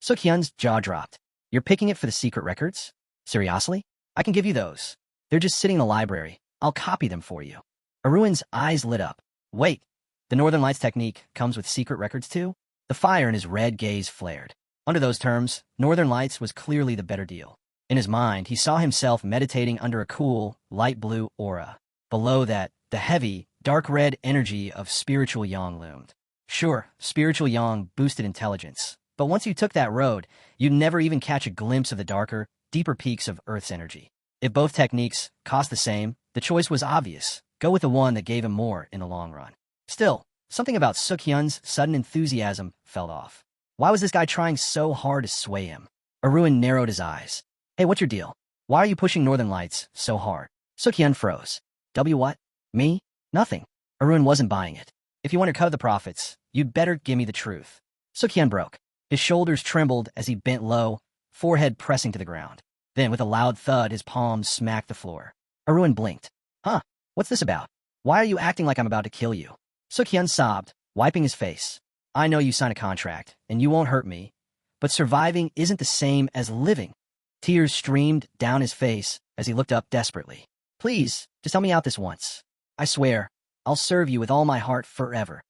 Speaker 1: Suk-hyun's jaw dropped. You're picking it for the secret records? Seriously? I can give you those. They're just sitting in the library. I'll copy them for you. Arun's eyes lit up. Wait, the Northern Lights technique comes with secret records too? The fire in his red gaze flared. Under those terms, Northern Lights was clearly the better deal. In his mind, he saw himself meditating under a cool, light blue aura. Below that, the heavy, dark red energy of Spiritual Yang loomed. Sure, Spiritual Yang boosted intelligence, but once you took that road, you'd never even catch a glimpse of the darker, deeper peaks of Earth's energy. If both techniques cost the same, the choice was obvious. Go with the one that gave him more in the long run. Still, something about Suk-hyun's sudden enthusiasm fell off. Why was this guy trying so hard to sway him? Arun narrowed his eyes. Hey, what's your deal? Why are you pushing Northern Lights so hard? Suk-hyun froze. What? Me? Nothing. Arun wasn't buying it. If you want to cut the profits, you'd better give me the truth. Sukhyun broke. His shoulders trembled as he bent low, forehead pressing to the ground. Then, with a loud thud, his palms smacked the floor. Arun blinked. Huh? What's this about? Why are you acting like I'm about to kill you? Sukhyun sobbed, wiping his face. I know you signed a contract, and you won't hurt me, but surviving isn't the same as living. Tears streamed down his face as he looked up desperately. Please, just help me out this once. I swear, I'll serve you with all my heart forever.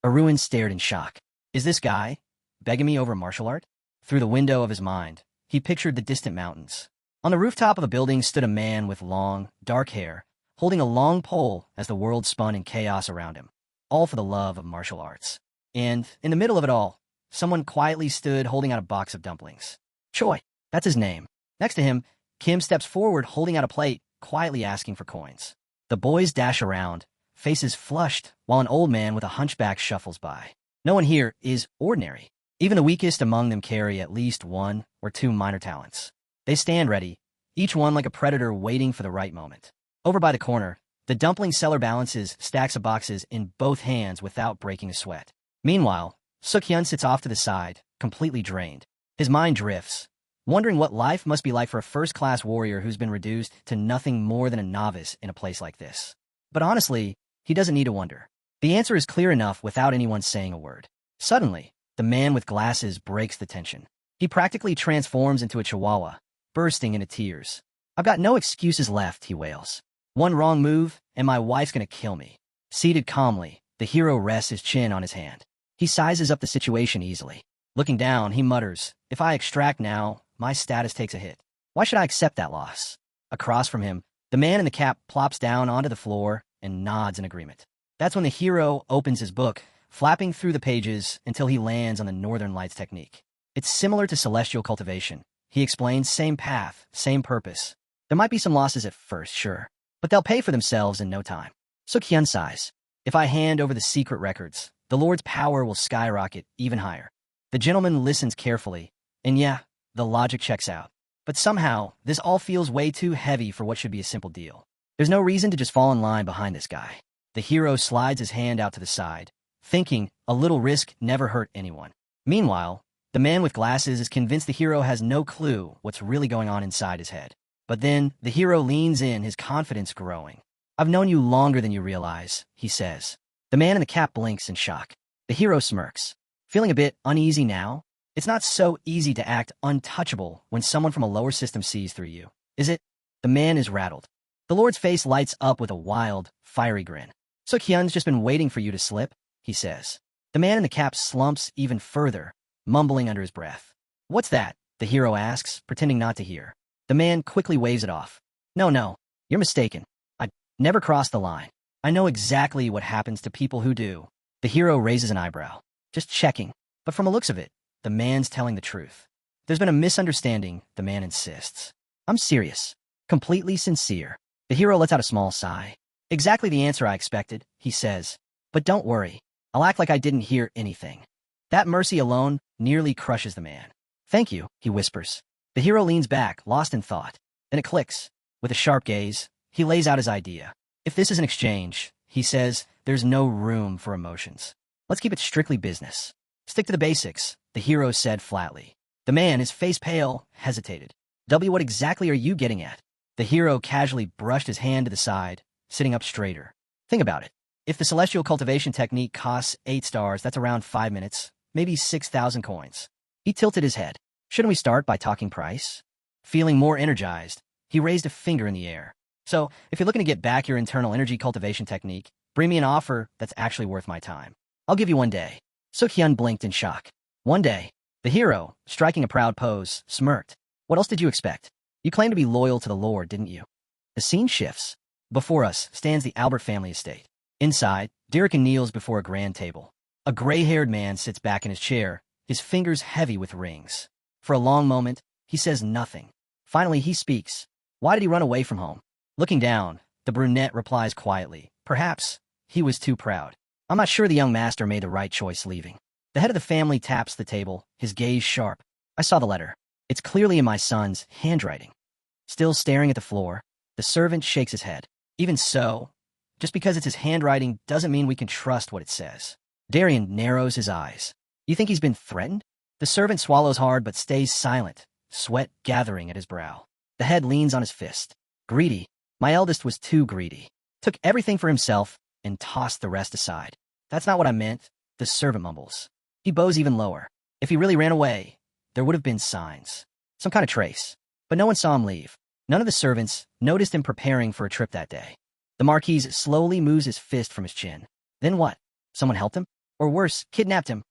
Speaker 1: Arun stared in shock. Is this guy begging me over martial art? Through the window of his mind, he pictured the distant mountains. On the rooftop of a building stood a man with long, dark hair, holding a long pole as the world spun in chaos around him, all for the love of martial arts. And, in the middle of it all, someone quietly stood holding out a box of dumplings. Choi, that's his name. Next to him, Kim steps forward holding out a plate, quietly asking for coins. The boys dash around, faces flushed, while an old man with a hunchback shuffles by. No one here is ordinary. Even the weakest among them carry at least one or two minor talents. They stand ready, each one like a predator waiting for the right moment. Over by the corner, the dumpling seller balances stacks of boxes in both hands without breaking a sweat. Meanwhile, Sukhyun sits off to the side, completely drained. His mind drifts, wondering what life must be like for a first-class warrior who's been reduced to nothing more than a novice in a place like this. But honestly, he doesn't need to wonder. The answer is clear enough without anyone saying a word. Suddenly, the man with glasses breaks the tension. He practically transforms into a chihuahua, bursting into tears. I've got no excuses left, he wails. One wrong move, and my wife's gonna kill me. Seated calmly, the hero rests his chin on his hand. He sizes up the situation easily. Looking down, he mutters, if I extract now, my status takes a hit. Why should I accept that loss? Across from him, the man in the cap plops down onto the floor and nods in agreement. That's when the hero opens his book, flapping through the pages until he lands on the Northern Lights technique. It's similar to celestial cultivation. He explains, same path, same purpose. There might be some losses at first, sure, but they'll pay for themselves in no time. Sukhyun sighs. If I hand over the secret records, the Lord's power will skyrocket even higher. The gentleman listens carefully, and yeah, the logic checks out. But somehow, this all feels way too heavy for what should be a simple deal. There's no reason to just fall in line behind this guy. The hero slides his hand out to the side, thinking a little risk never hurt anyone. Meanwhile, the man with glasses is convinced the hero has no clue what's really going on inside his head. But then, the hero leans in, his confidence growing. I've known you longer than you realize, he says. The man in the cap blinks in shock. The hero smirks. Feeling a bit uneasy now? It's not so easy to act untouchable when someone from a lower system sees through you, is it? The man is rattled. The Lord's face lights up with a wild, fiery grin. Sukhyun's just been waiting for you to slip, he says. The man in the cap slumps even further, mumbling under his breath. What's that? The hero asks, pretending not to hear. The man quickly waves it off. No, you're mistaken. I never crossed the line. I know exactly what happens to people who do. The hero raises an eyebrow. Just checking. But from the looks of it, the man's telling the truth. There's been a misunderstanding, the man insists. I'm serious. Completely sincere. The hero lets out a small sigh. Exactly the answer I expected, he says. But don't worry. I'll act like I didn't hear anything. That mercy alone nearly crushes the man. Thank you, he whispers. The hero leans back, lost in thought. Then it clicks. With a sharp gaze, he lays out his idea. If this is an exchange, he says, there's no room for emotions. Let's keep it strictly business. Stick to the basics, the hero said flatly. The man, his face pale, hesitated. What exactly are you getting at? The hero casually brushed his hand to the side, sitting up straighter. Think about it. If the celestial cultivation technique costs 8 stars, that's around 5 minutes, maybe 6,000 coins. He tilted his head. Shouldn't we start by talking price? Feeling more energized, he raised a finger in the air. So, if you're looking to get back your internal energy cultivation technique, bring me an offer that's actually worth my time. I'll give you 1 day. Sukhyun blinked in shock. 1 day. The hero, striking a proud pose, smirked. What else did you expect? You claim to be loyal to the Lord, didn't you? The scene shifts. Before us stands the Albert family estate. Inside, Dirican kneels before a grand table. A gray-haired man sits back in his chair, his fingers heavy with rings. For a long moment, he says nothing. Finally, he speaks. Why did he run away from home? Looking down, the brunette replies quietly. Perhaps he was too proud. I'm not sure the young master made the right choice leaving. The head of the family taps the table, his gaze sharp. I saw the letter. It's clearly in my son's handwriting. Still staring at the floor, the servant shakes his head. Even so, Just because it's his handwriting doesn't mean we can trust what it says. Darian narrows his eyes. You think he's been threatened? The servant swallows hard but stays silent, sweat gathering at his brow. The head leans on his fist. Greedy. My eldest was too greedy. Took everything for himself and tossed the rest aside. That's not what I meant, the servant mumbles. He bows even lower. If he really ran away, there would have been signs. Some kind of trace. But no one saw him leave. None of the servants noticed him preparing for a trip that day. The Marquis slowly moves his fist from his chin. Then what? Someone helped him? Or worse, kidnapped him?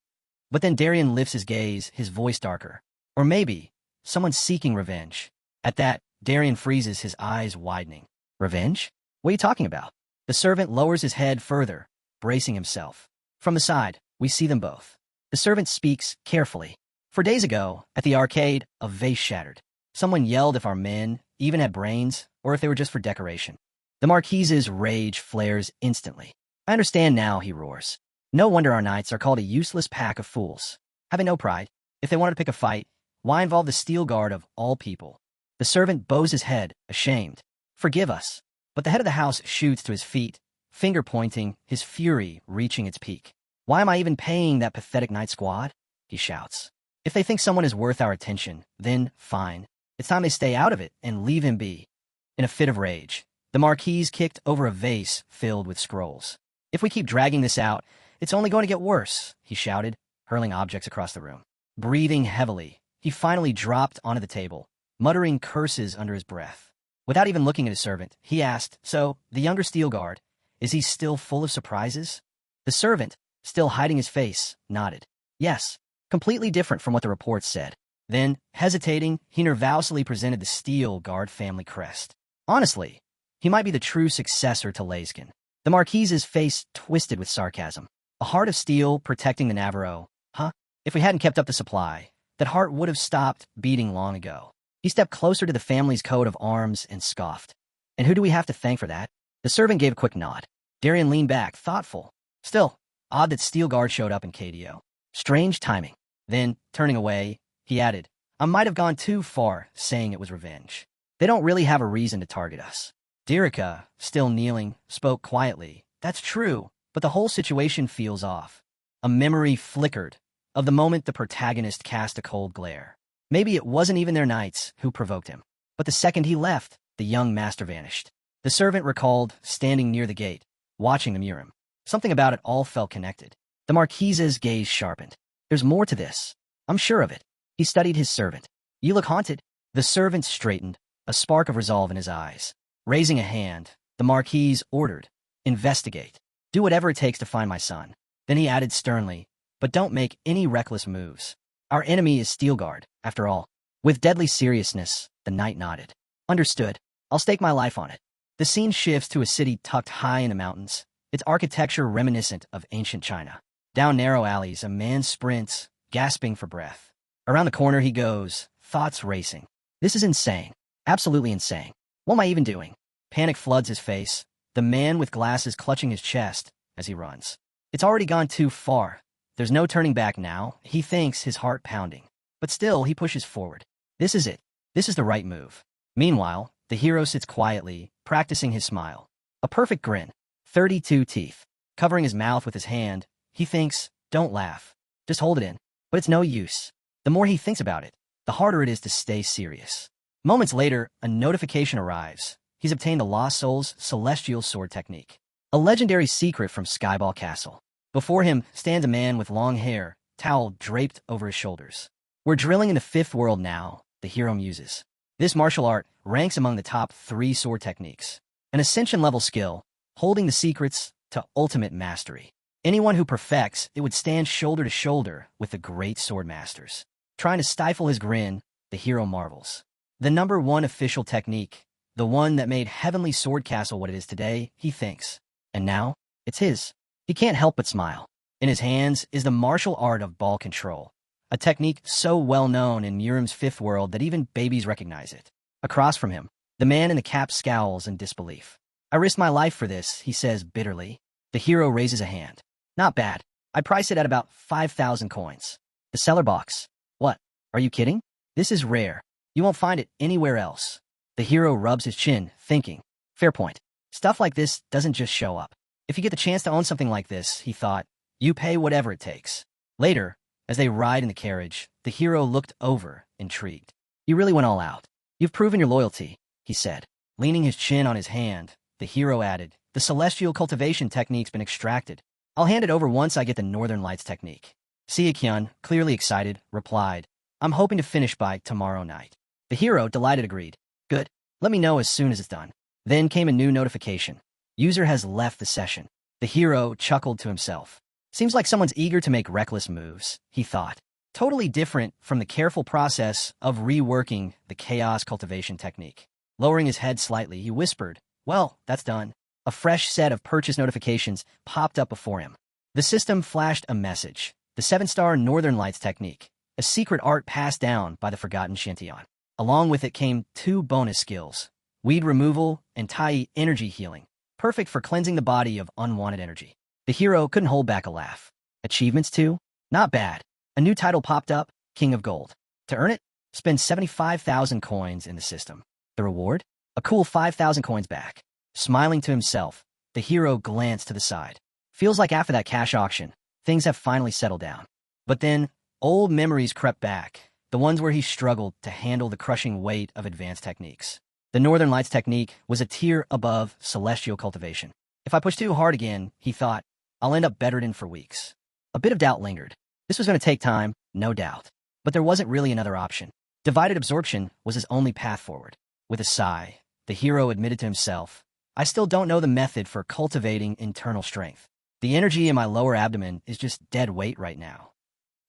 Speaker 1: But then Darian lifts his gaze, his voice darker. Or maybe, someone seeking revenge. At that, Darian freezes, his eyes widening. Revenge? What are you talking about? The servant lowers his head further, bracing himself. From the side, we see them both. The servant speaks carefully. 4 days ago, at the arcade, a vase shattered. Someone yelled if our men even had brains, or if they were just for decoration. The Marquis's rage flares instantly. I understand now, he roars. No wonder our knights are called a useless pack of fools. Having no pride, if they wanted to pick a fight, why involve the steel guard of all people? The servant bows his head, ashamed. Forgive us. But the head of the house shoots to his feet, finger pointing, his fury reaching its peak. Why am I even paying that pathetic knight squad? He shouts. If they think someone is worth our attention, then fine. It's time they stay out of it and leave him be. In a fit of rage, the Marquis kicked over a vase filled with scrolls. If we keep dragging this out, it's only going to get worse, he shouted, hurling objects across the room. Breathing heavily, he finally dropped onto the table, muttering curses under his breath. Without even looking at his servant, he asked, so, the younger steel guard, is he still full of surprises? The servant, still hiding his face, nodded. Yes, completely different from what the reports said. Then, hesitating, he nervously presented the steel guard family crest. Honestly, he might be the true successor to Leyskin. The Marquis's face twisted with sarcasm. A heart of steel protecting the Navarro. Huh? If we hadn't kept up the supply, that heart would have stopped beating long ago. He stepped closer to the family's coat of arms and scoffed. And who do we have to thank for that? The servant gave a quick nod. Darian leaned back, thoughtful. Still, odd that Steel Guard showed up in KDO. Strange timing. Then, turning away, he added, I might have gone too far saying it was revenge. They don't really have a reason to target us. Dirica, still kneeling, spoke quietly. That's true, but the whole situation feels off. A memory flickered of the moment the protagonist cast a cold glare. Maybe it wasn't even their knights who provoked him. But the second he left, the young master vanished. The servant recalled, standing near the gate, watching the Murim. Something about it all felt connected. The Marquise's gaze sharpened. There's more to this. I'm sure of it. He studied his servant. You look haunted. The servant straightened, a spark of resolve in his eyes. Raising a hand, the Marquise ordered, investigate. Do whatever it takes to find my son. Then he added sternly, but don't make any reckless moves. Our enemy is Steelguard, after all. With deadly seriousness, the knight nodded. Understood. I'll stake my life on it. The scene shifts to a city tucked high in the mountains, its architecture reminiscent of ancient China. Down narrow alleys, a man sprints, gasping for breath. Around the corner he goes, thoughts racing. This is insane. Absolutely insane. What am I even doing? Panic floods his face, the man with glasses clutching his chest as he runs. It's already gone too far. There's no turning back now, he thinks, his heart pounding. But still, he pushes forward. This is it. This is the right move. Meanwhile, the hero sits quietly, practicing his smile. A perfect grin. 32 teeth. Covering his mouth with his hand, he thinks, don't laugh. Just hold it in. But it's no use. The more he thinks about it, the harder it is to stay serious. Moments later, a notification arrives. He's obtained the Lost Soul's Celestial Sword Technique, a legendary secret from Skyball Castle. Before him stands a man with long hair, towel draped over his shoulders. We're drilling in the fifth world now, the hero muses. This martial art ranks among the top 3 sword techniques. An ascension-level skill, holding the secrets to ultimate mastery. Anyone who perfects it would stand shoulder to shoulder with the great sword masters. Trying to stifle his grin, the hero marvels. The #1 official technique, the one that made Heavenly Sword Castle what it is today, he thinks. And now, it's his. He can't help but smile. In his hands is the martial art of ball control, a technique so well known in Murim's fifth world that even babies recognize it. Across from him, the man in the cap scowls in disbelief. I risked my life for this, he says bitterly. The hero raises a hand. Not bad. I price it at about 5,000 coins. The seller box. What? Are you kidding? This is rare. You won't find it anywhere else. The hero rubs his chin, thinking. Fair point. Stuff like this doesn't just show up. If you get the chance to own something like this, he thought, you pay whatever it takes. Later, as they ride in the carriage, the hero looked over, intrigued. You really went all out. You've proven your loyalty, he said. Leaning his chin on his hand, the hero added, the celestial cultivation technique's been extracted. I'll hand it over once I get the Northern Lights technique. Seo-kyun, clearly excited, replied, I'm hoping to finish by tomorrow night. The hero, delighted, agreed. Good. Let me know as soon as it's done. Then came a new notification. User has left the session. The hero chuckled to himself. Seems like someone's eager to make reckless moves, he thought. Totally different from the careful process of reworking the chaos cultivation technique. Lowering his head slightly, he whispered, well, that's done. A fresh set of purchase notifications popped up before him. The system flashed a message. The 7-star Northern Lights technique, a secret art passed down by the forgotten Shantian. Along with it came 2 bonus skills, weed removal and Tai energy healing, perfect for cleansing the body of unwanted energy. The hero couldn't hold back a laugh. Achievements too? Not bad. A new title popped up, King of Gold. To earn it, spend 75,000 coins in the system. The reward? A cool 5,000 coins back. Smiling to himself, the hero glanced to the side. Feels like after that cash auction, things have finally settled down. But then, old memories crept back, the ones where he struggled to handle the crushing weight of advanced techniques. The Northern Lights technique was a tier above celestial cultivation. If I push too hard again, he thought, I'll end up bedridden for weeks. A bit of doubt lingered. This was going to take time, no doubt. But there wasn't really another option. Divided absorption was his only path forward. With a sigh, the hero admitted to himself, I still don't know the method for cultivating internal strength. The energy in my lower abdomen is just dead weight right now.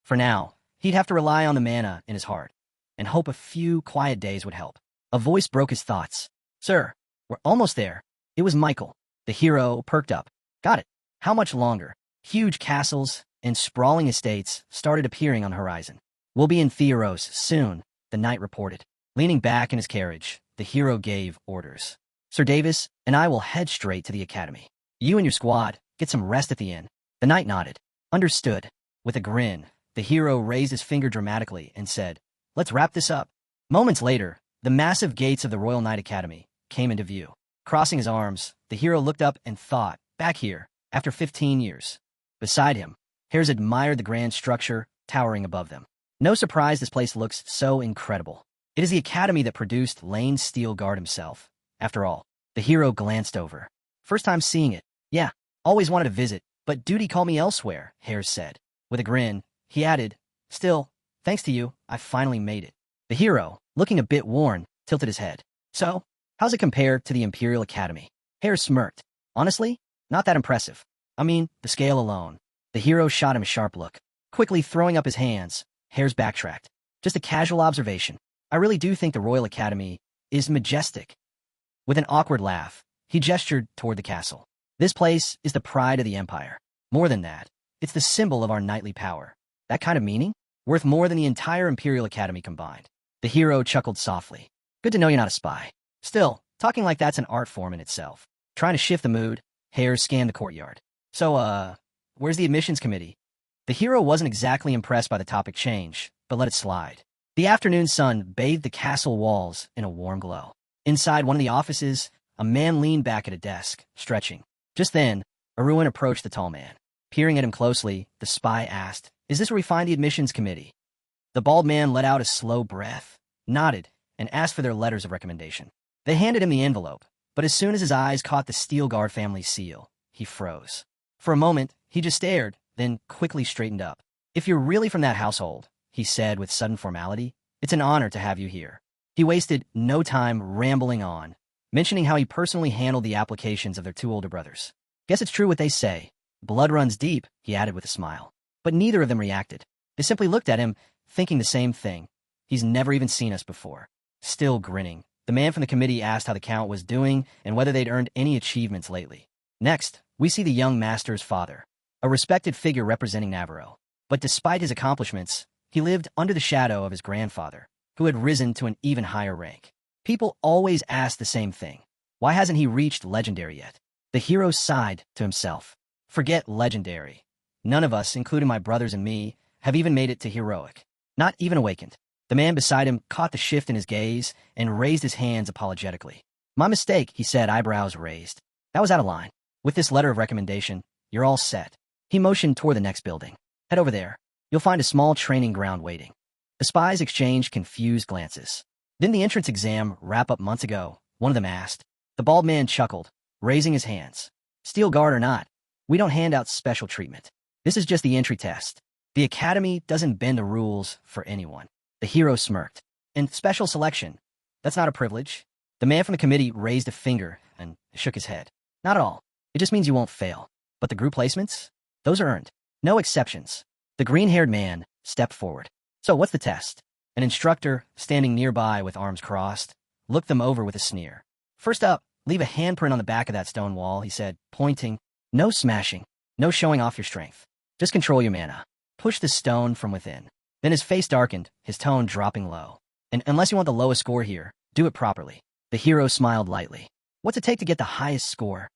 Speaker 1: For now, he'd have to rely on the mana in his heart, and hope a few quiet days would help. A voice broke his thoughts. Sir, we're almost there. It was Michael. The hero perked up. Got it. How much longer? Huge castles and sprawling estates started appearing on the horizon. We'll be in Theros soon, the knight reported. Leaning back in his carriage, the hero gave orders. Sir Davis and I will head straight to the academy. You and your squad, get some rest at the inn. The knight nodded. Understood. With a grin, the hero raised his finger dramatically and said, let's wrap this up. Moments later, the massive gates of the Royal Knight Academy came into view. Crossing his arms, the hero looked up and thought, back here, after 15 years. Beside him, Hares admired the grand structure towering above them. No surprise this place looks so incredible. It is the academy that produced Lane Steelguard himself. After all, the hero glanced over. First time seeing it. Yeah, always wanted to visit, but duty called me elsewhere, Hares said. With a grin, he added, still, thanks to you, I finally made it. The hero, looking a bit worn, tilted his head. So, how's it compare to the Imperial Academy? Hares smirked. Honestly, not that impressive. I mean, the scale alone. The hero shot him a sharp look. Quickly throwing up his hands, Hares backtracked. Just a casual observation. I really do think the Royal Academy is majestic. With an awkward laugh, he gestured toward the castle. This place is the pride of the Empire. More than that, it's the symbol of our knightly power. That kind of meaning? Worth more than the entire Imperial Academy combined. The hero chuckled softly. Good to know you're not a spy. Still, talking like that's an art form in itself. Trying to shift the mood, Hares scanned the courtyard. So, where's the admissions committee? The hero wasn't exactly impressed by the topic change, but let it slide. The afternoon sun bathed the castle walls in a warm glow. Inside one of the offices, a man leaned back at a desk, stretching. Just then, Aruin approached the tall man. Peering at him closely, the spy asked, is this where we find the admissions committee? The bald man let out a slow breath, nodded, and asked for their letters of recommendation. They handed him the envelope, but as soon as his eyes caught the Steelguard family seal, he froze. For a moment, he just stared, then quickly straightened up. If you're really from that household, he said with sudden formality, it's an honor to have you here. He wasted no time rambling on, mentioning how he personally handled the applications of their 2 older brothers. Guess it's true what they say. Blood runs deep, he added with a smile. But neither of them reacted. They simply looked at him, thinking the same thing. He's never even seen us before. Still grinning, the man from the committee asked how the count was doing and whether they'd earned any achievements lately. Next, we see the young master's father, a respected figure representing Navarro. But despite his accomplishments, he lived under the shadow of his grandfather, who had risen to an even higher rank. People always ask the same thing. Why hasn't he reached legendary yet? The hero sighed to himself. Forget legendary. None of us, including my brothers and me, have even made it to heroic. Not even awakened. The man beside him caught the shift in his gaze and raised his hands apologetically. My mistake, he said, eyebrows raised. That was out of line. With this letter of recommendation, you're all set. He motioned toward the next building. Head over there. You'll find a small training ground waiting. The spies exchanged confused glances. Didn't the entrance exam wrap up months ago? One of them asked. The bald man chuckled, raising his hands. Steel guard or not, we don't hand out special treatment. This is just the entry test. The academy doesn't bend the rules for anyone. The hero smirked. And special selection, that's not a privilege. The man from the committee raised a finger and shook his head. Not at all. It just means you won't fail. But the group placements? Those are earned. No exceptions. The green-haired man stepped forward. So what's the test? An instructor, standing nearby with arms crossed, looked them over with a sneer. First up, leave a handprint on the back of that stone wall, he said, pointing. No smashing. No showing off your strength. Just control your mana. Push the stone from within. Then his face darkened, his tone dropping low. And unless you want the lowest score here, do it properly. The hero smiled lightly. What's it take to get the highest score?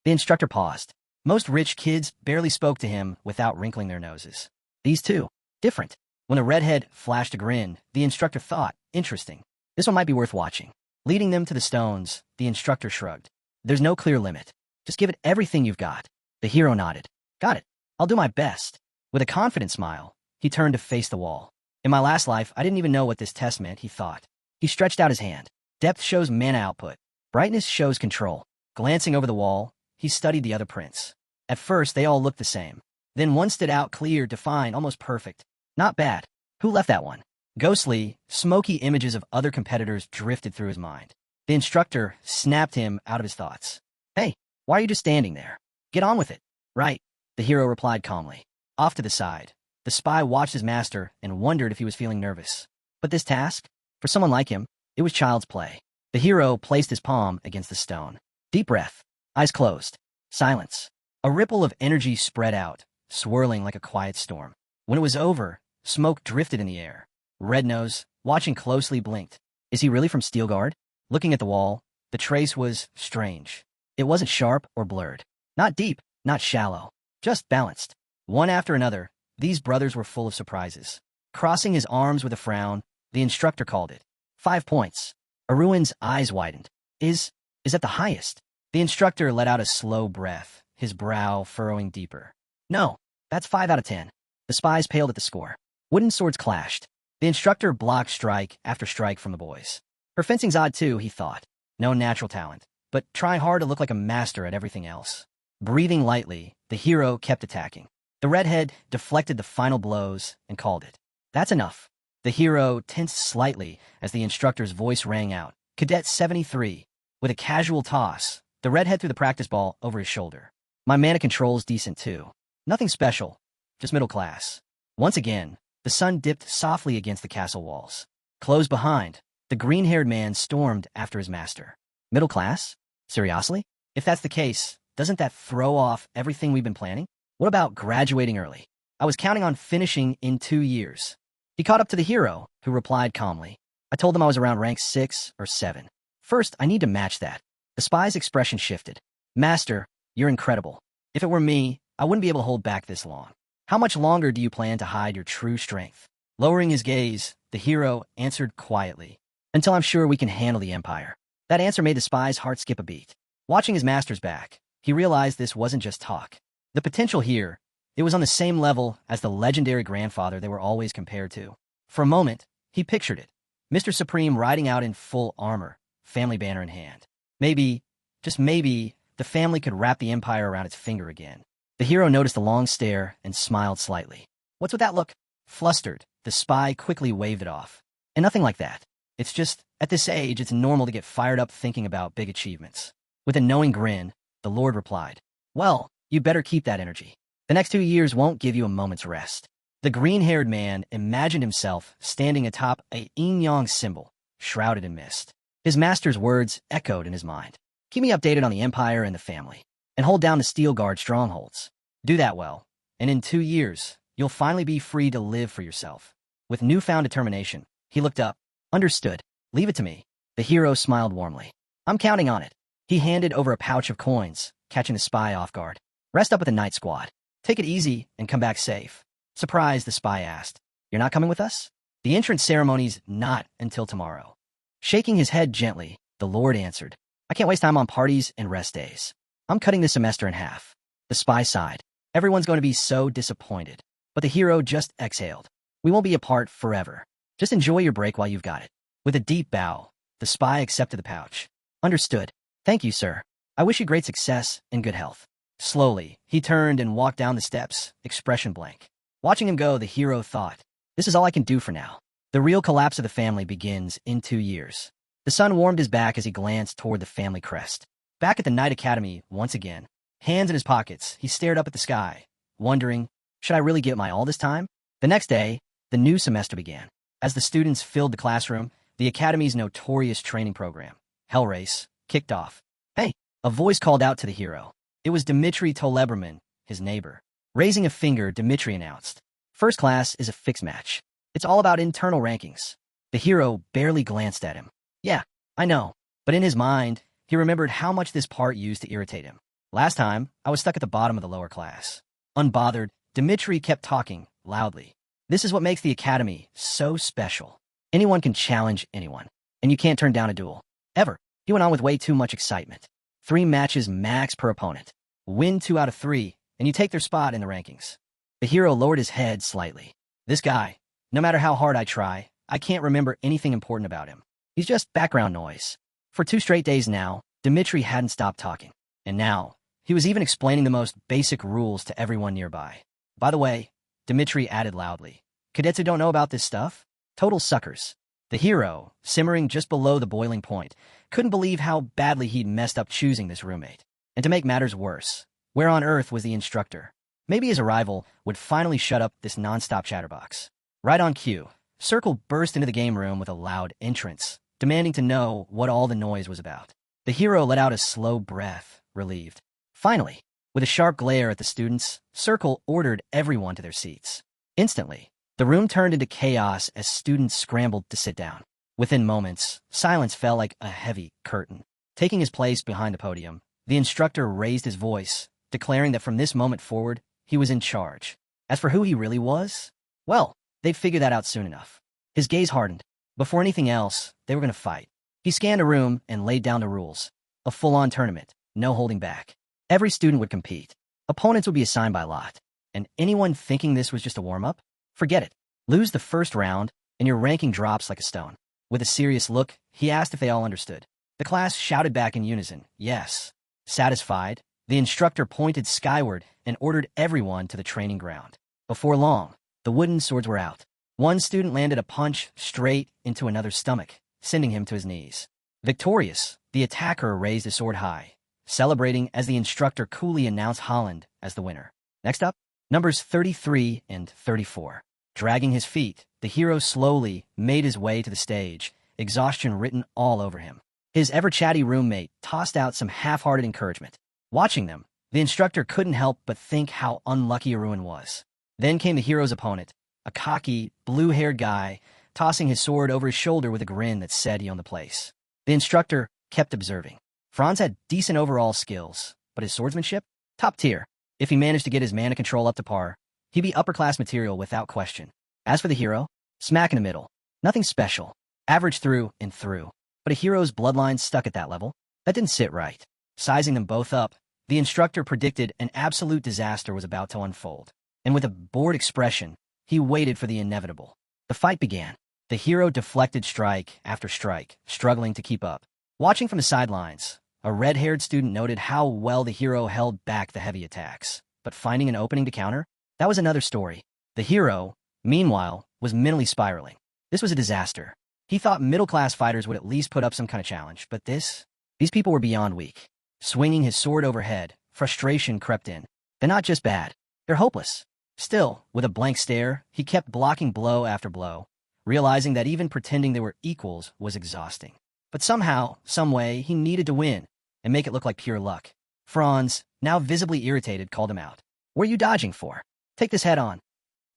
Speaker 1: The instructor paused. Most rich kids barely spoke to him without wrinkling their noses. These two, different. When the redhead flashed a grin, the instructor thought, interesting. This one might be worth watching. Leading them to the stones, the instructor shrugged. There's no clear limit. Just give it everything you've got. The hero nodded. Got it. I'll do my best. With a confident smile, he turned to face the wall. In my last life, I didn't even know what this test meant, he thought. He stretched out his hand. Depth shows mana output. Brightness shows control. Glancing over the wall, he studied the other prints. At first, they all looked the same. Then one stood out clear, defined, almost perfect. Not bad. Who left that one? Ghostly, smoky images of other competitors drifted through his mind. The instructor snapped him out of his thoughts. Hey, why are you just standing there? Get on with it. Right, the hero replied calmly. Off to the side, the spy watched his master and wondered if he was feeling nervous. But this task? For someone like him, it was child's play. The hero placed his palm against the stone. Deep breath. Eyes closed. Silence. A ripple of energy spread out, swirling like a quiet storm. When it was over, smoke drifted in the air. Rednose, watching closely, blinked. Is he really from Steelguard? Looking at the wall, the trace was strange. It wasn't sharp or blurred. Not deep, not shallow. Just balanced. One after another, these brothers were full of surprises. Crossing his arms with a frown, the instructor called it. 5 points. Aruin's eyes widened. Is that the highest? The instructor let out a slow breath, his brow furrowing deeper. No, that's 5 out of 10. The spies paled at the score. Wooden swords clashed. The instructor blocked strike after strike from the boys. Her fencing's odd too, he thought. No natural talent, but try hard to look like a master at everything else. Breathing lightly, the hero kept attacking. The redhead deflected the final blows and called it. That's enough. The hero tensed slightly as the instructor's voice rang out. Cadet 73. With a casual toss, the redhead threw the practice ball over his shoulder. My mana control's decent too. Nothing special, just middle class. Once again, the sun dipped softly against the castle walls. Closed behind, the green-haired man stormed after his master. Middle class? Seriously? If that's the case, doesn't that throw off everything we've been planning? What about graduating early? I was counting on finishing in 2 years. He caught up to the hero, who replied calmly. I told him I was around rank 6 or 7. First, I need to match that. The spy's expression shifted. Master, you're incredible. If it were me, I wouldn't be able to hold back this long. How much longer do you plan to hide your true strength? Lowering his gaze, the hero answered quietly. Until I'm sure we can handle the Empire. That answer made the spy's heart skip a beat. Watching his master's back, he realized this wasn't just talk. The potential here, it was on the same level as the legendary grandfather they were always compared to. For a moment, he pictured it. Mr. Supreme riding out in full armor, family banner in hand. Maybe, just maybe, the family could wrap the Empire around its finger again. The hero noticed a long stare and smiled slightly. What's with that look? Flustered, the spy quickly waved it off. And nothing like that. It's just, at this age, it's normal to get fired up thinking about big achievements. With a knowing grin, the Lord replied, well, you better keep that energy. The next 2 years won't give you a moment's rest. The green-haired man imagined himself standing atop a yin-yang symbol, shrouded in mist. His master's words echoed in his mind. Keep me updated on the Empire and the family, and hold down the Steel Guard strongholds. Do that well, and in 2 years, you'll finally be free to live for yourself. With newfound determination, he looked up. Understood. Leave it to me. The hero smiled warmly. I'm counting on it. He handed over a pouch of coins, catching the spy off guard. Rest up with the night squad. Take it easy and come back safe. Surprised, the spy asked. You're not coming with us? The entrance ceremony's not until tomorrow. Shaking his head gently, the Lord answered. I can't waste time on parties and rest days. I'm cutting this semester in half. The spy sighed. Everyone's going to be so disappointed. But the hero just exhaled. We won't be apart forever. Just enjoy your break while you've got it. With a deep bow, the spy accepted the pouch. Understood. Thank you, sir. I wish you great success and good health. Slowly, he turned and walked down the steps, expression blank. Watching him go, the hero thought, this is all I can do for now. The real collapse of the family begins in 2 years. The sun warmed his back as he glanced toward the family crest. Back at the night academy, once again, hands in his pockets, he stared up at the sky, wondering, should I really give my all this time? The next day, the new semester began. As the students filled the classroom, the academy's notorious training program, Hell Race, kicked off. Hey, a voice called out to the hero. It was Dmitri Toleberman, his neighbor. Raising a finger, Dmitri announced, first class is a fixed match. It's all about internal rankings. The hero barely glanced at him. Yeah, I know. But in his mind, he remembered how much this part used to irritate him. Last time, I was stuck at the bottom of the lower class. Unbothered, Dmitri kept talking, loudly. This is what makes the academy so special. Anyone can challenge anyone, and you can't turn down a duel. Ever. He went on with way too much excitement. 3 matches max per opponent. Win 2 out of 3, and you take their spot in the rankings. The hero lowered his head slightly. This guy, no matter how hard I try, I can't remember anything important about him. He's just background noise. For 2 straight days now, Dmitri hadn't stopped talking. And now, he was even explaining the most basic rules to everyone nearby. By the way, Dmitri added loudly, cadets who don't know about this stuff? Total suckers. The hero, simmering just below the boiling point, couldn't believe how badly he'd messed up choosing this roommate. And to make matters worse, where on earth was the instructor? Maybe his arrival would finally shut up this non-stop chatterbox. Right on cue, Circle burst into the game room with a loud entrance, demanding to know what all the noise was about. The hero let out a slow breath, relieved. Finally, with a sharp glare at the students, Circle ordered everyone to their seats. Instantly, the room turned into chaos as students scrambled to sit down. Within moments, silence fell like a heavy curtain. Taking his place behind the podium, the instructor raised his voice, declaring that from this moment forward, he was in charge. As for who he really was, well, they'd figure that out soon enough. His gaze hardened. Before anything else, they were going to fight. He scanned a room and laid down the rules. A full-on tournament, no holding back. Every student would compete. Opponents would be assigned by lot. And anyone thinking this was just a warm-up? Forget it. Lose the first round, and your ranking drops like a stone. With a serious look, he asked if they all understood. The class shouted back in unison, yes. Satisfied, the instructor pointed skyward and ordered everyone to the training ground. Before long, the wooden swords were out. One student landed a punch straight into another's stomach, sending him to his knees. Victorious, the attacker raised his sword high, celebrating as the instructor coolly announced Holland as the winner. Next up, numbers 33 and 34. Dragging his feet, the hero slowly made his way to the stage, exhaustion written all over him. His ever-chatty roommate tossed out some half-hearted encouragement. Watching them, the instructor couldn't help but think how unlucky Arun was. Then came the hero's opponent, a cocky, blue-haired guy, tossing his sword over his shoulder with a grin that said he owned the place. The instructor kept observing. Franz had decent overall skills, but his swordsmanship? Top tier. If he managed to get his mana control up to par, he'd be upper-class material without question. As for the hero, smack in the middle. Nothing special. Average through and through. But a hero's bloodline stuck at that level? That didn't sit right. Sizing them both up, the instructor predicted an absolute disaster was about to unfold. And with a bored expression, he waited for the inevitable. The fight began. The hero deflected strike after strike, struggling to keep up. Watching from the sidelines, a red-haired student noted how well the hero held back the heavy attacks. But finding an opening to counter? That was another story. The hero, meanwhile, was mentally spiraling. This was a disaster. He thought middle-class fighters would at least put up some kind of challenge, but these people were beyond weak. Swinging his sword overhead, frustration crept in. They're not just bad, they're hopeless. Still, with a blank stare, he kept blocking blow after blow, realizing that even pretending they were equals was exhausting. But somehow, someway, he needed to win and make it look like pure luck. Franz, now visibly irritated, called him out. What are you dodging for? Take this head on.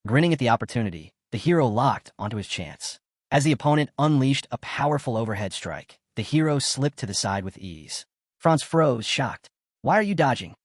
Speaker 1: Grinning at the opportunity, the hero locked onto his chance. As the opponent unleashed a powerful overhead strike, the hero slipped to the side with ease. Franz froze, shocked. Why are you dodging?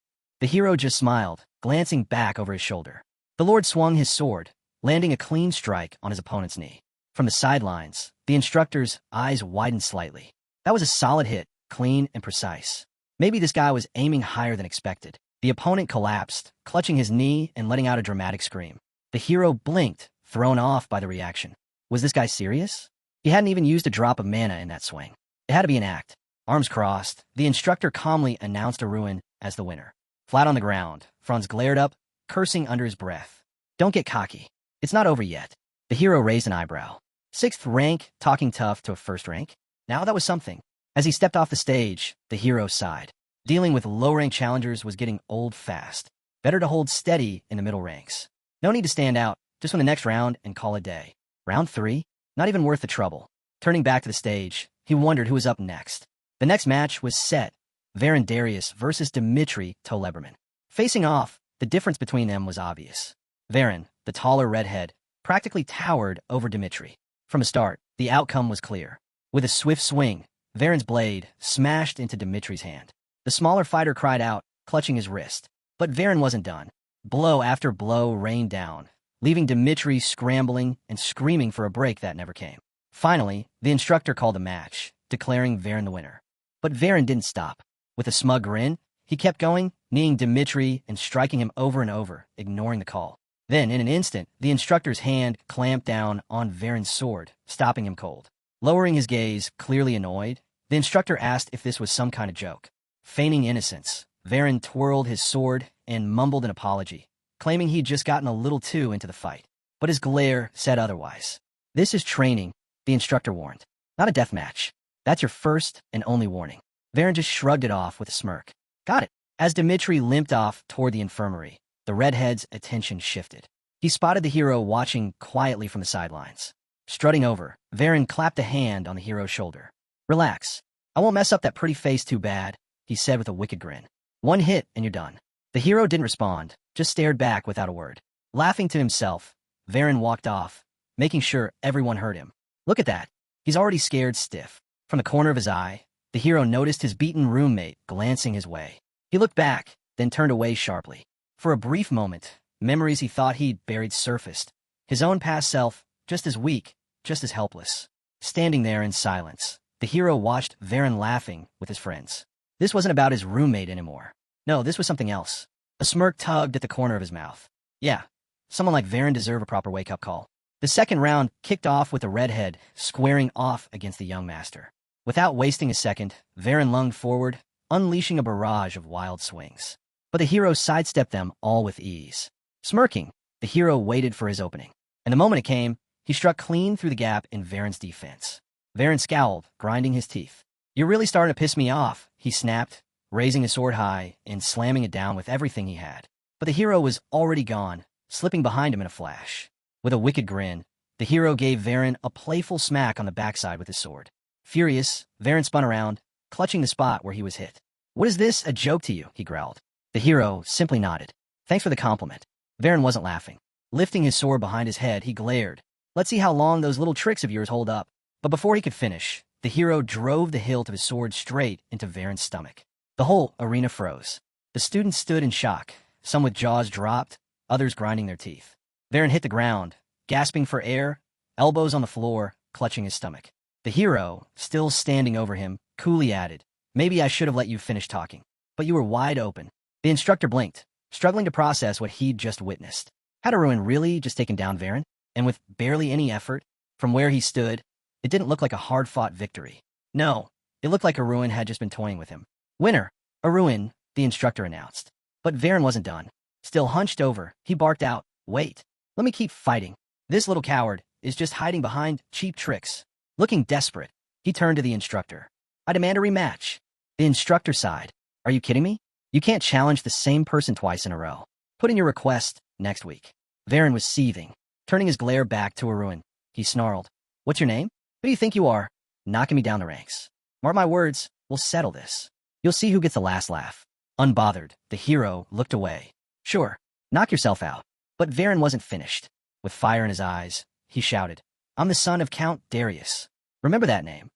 Speaker 1: The hero just smiled, glancing back over his shoulder. The Lord swung his sword, landing a clean strike on his opponent's knee. From the sidelines, the instructor's eyes widened slightly. That was a solid hit, clean and precise. Maybe this guy was aiming higher than expected. The opponent collapsed, clutching his knee and letting out a dramatic scream. The hero blinked, thrown off by the reaction. Was this guy serious? He hadn't even used a drop of mana in that swing. It had to be an act. Arms crossed, the instructor calmly announced Arun as the winner. Flat on the ground, Franz glared up, cursing under his breath. Don't get cocky. It's not over yet. The hero raised an eyebrow. 6th rank, talking tough to a 1st rank? Now that was something. As he stepped off the stage, the hero sighed. Dealing with low-rank challengers was getting old fast. Better to hold steady in the middle ranks. No need to stand out, just win the next round and call it a day. Round 3? Not even worth the trouble. Turning back to the stage, he wondered who was up next. The next match was set. Varan Darius versus Dmitry Toleberman. Facing off, the difference between them was obvious. Varan, the taller redhead, practically towered over Dmitry. From the start, the outcome was clear. With a swift swing, Varan's blade smashed into Dmitry's hand. The smaller fighter cried out, clutching his wrist. But Varan wasn't done. Blow after blow rained down, leaving Dmitry scrambling and screaming for a break that never came. Finally, the instructor called a match, declaring Varan the winner. But Varan didn't stop. With a smug grin, he kept going, kneeing Dmitry and striking him over and over, ignoring the call. Then, in an instant, the instructor's hand clamped down on Varan's sword, stopping him cold. Lowering his gaze, clearly annoyed, the instructor asked if this was some kind of joke. Feigning innocence, Varan twirled his sword and mumbled an apology, claiming he'd just gotten a little too into the fight. But his glare said otherwise. This is training, the instructor warned. Not a death match. That's your first and only warning. Varan just shrugged it off with a smirk. Got it. As Dmitry limped off toward the infirmary, the redhead's attention shifted. He spotted the hero watching quietly from the sidelines. Strutting over, Varan clapped a hand on the hero's shoulder. Relax. I won't mess up that pretty face too bad, he said with a wicked grin. One hit and you're done. The hero didn't respond, just stared back without a word. Laughing to himself, Varan walked off, making sure everyone heard him. Look at that. He's already scared stiff. From the corner of his eye, the hero noticed his beaten roommate glancing his way. He looked back, then turned away sharply. For a brief moment, memories he thought he'd buried surfaced. His own past self, just as weak, just as helpless. Standing there in silence, the hero watched Varan laughing with his friends. This wasn't about his roommate anymore. No, this was something else. A smirk tugged at the corner of his mouth. Yeah, someone like Varan deserved a proper wake-up call. The second round kicked off with the redhead squaring off against the young master. Without wasting a second, Varan lunged forward, unleashing a barrage of wild swings. But the hero sidestepped them all with ease. Smirking, the hero waited for his opening. And the moment it came, he struck clean through the gap in Varan's defense. Varan scowled, grinding his teeth. You're really starting to piss me off, he snapped, raising his sword high and slamming it down with everything he had. But the hero was already gone, slipping behind him in a flash. With a wicked grin, the hero gave Varan a playful smack on the backside with his sword. Furious, Varan spun around, clutching the spot where he was hit. What is this, a joke to you? He growled. The hero simply nodded. Thanks for the compliment. Varan wasn't laughing. Lifting his sword behind his head, he glared. Let's see how long those little tricks of yours hold up. But before he could finish, the hero drove the hilt of his sword straight into Varan's stomach. The whole arena froze. The students stood in shock, some with jaws dropped, others grinding their teeth. Varan hit the ground, gasping for air, elbows on the floor, clutching his stomach. The hero, still standing over him, coolly added, Maybe I should have let you finish talking. But you were wide open. The instructor blinked, struggling to process what he'd just witnessed. Had Arun really just taken down Varan? And with barely any effort, from where he stood, it didn't look like a hard-fought victory. No, it looked like Arun had just been toying with him. Winner, Arun, the instructor announced. But Varan wasn't done. Still hunched over, he barked out, Wait, let me keep fighting. This little coward is just hiding behind cheap tricks. Looking desperate, he turned to the instructor. I demand a rematch. The instructor sighed. Are you kidding me? You can't challenge the same person twice in a row. Put in your request next week. Varan was seething, turning his glare back to Arun. He snarled. What's your name? Who do you think you are? Knocking me down the ranks. Mark my words, we'll settle this. You'll see who gets the last laugh. Unbothered, the hero looked away. Sure, knock yourself out. But Varan wasn't finished. With fire in his eyes, he shouted, I'm the son of Count Darius. Remember that name?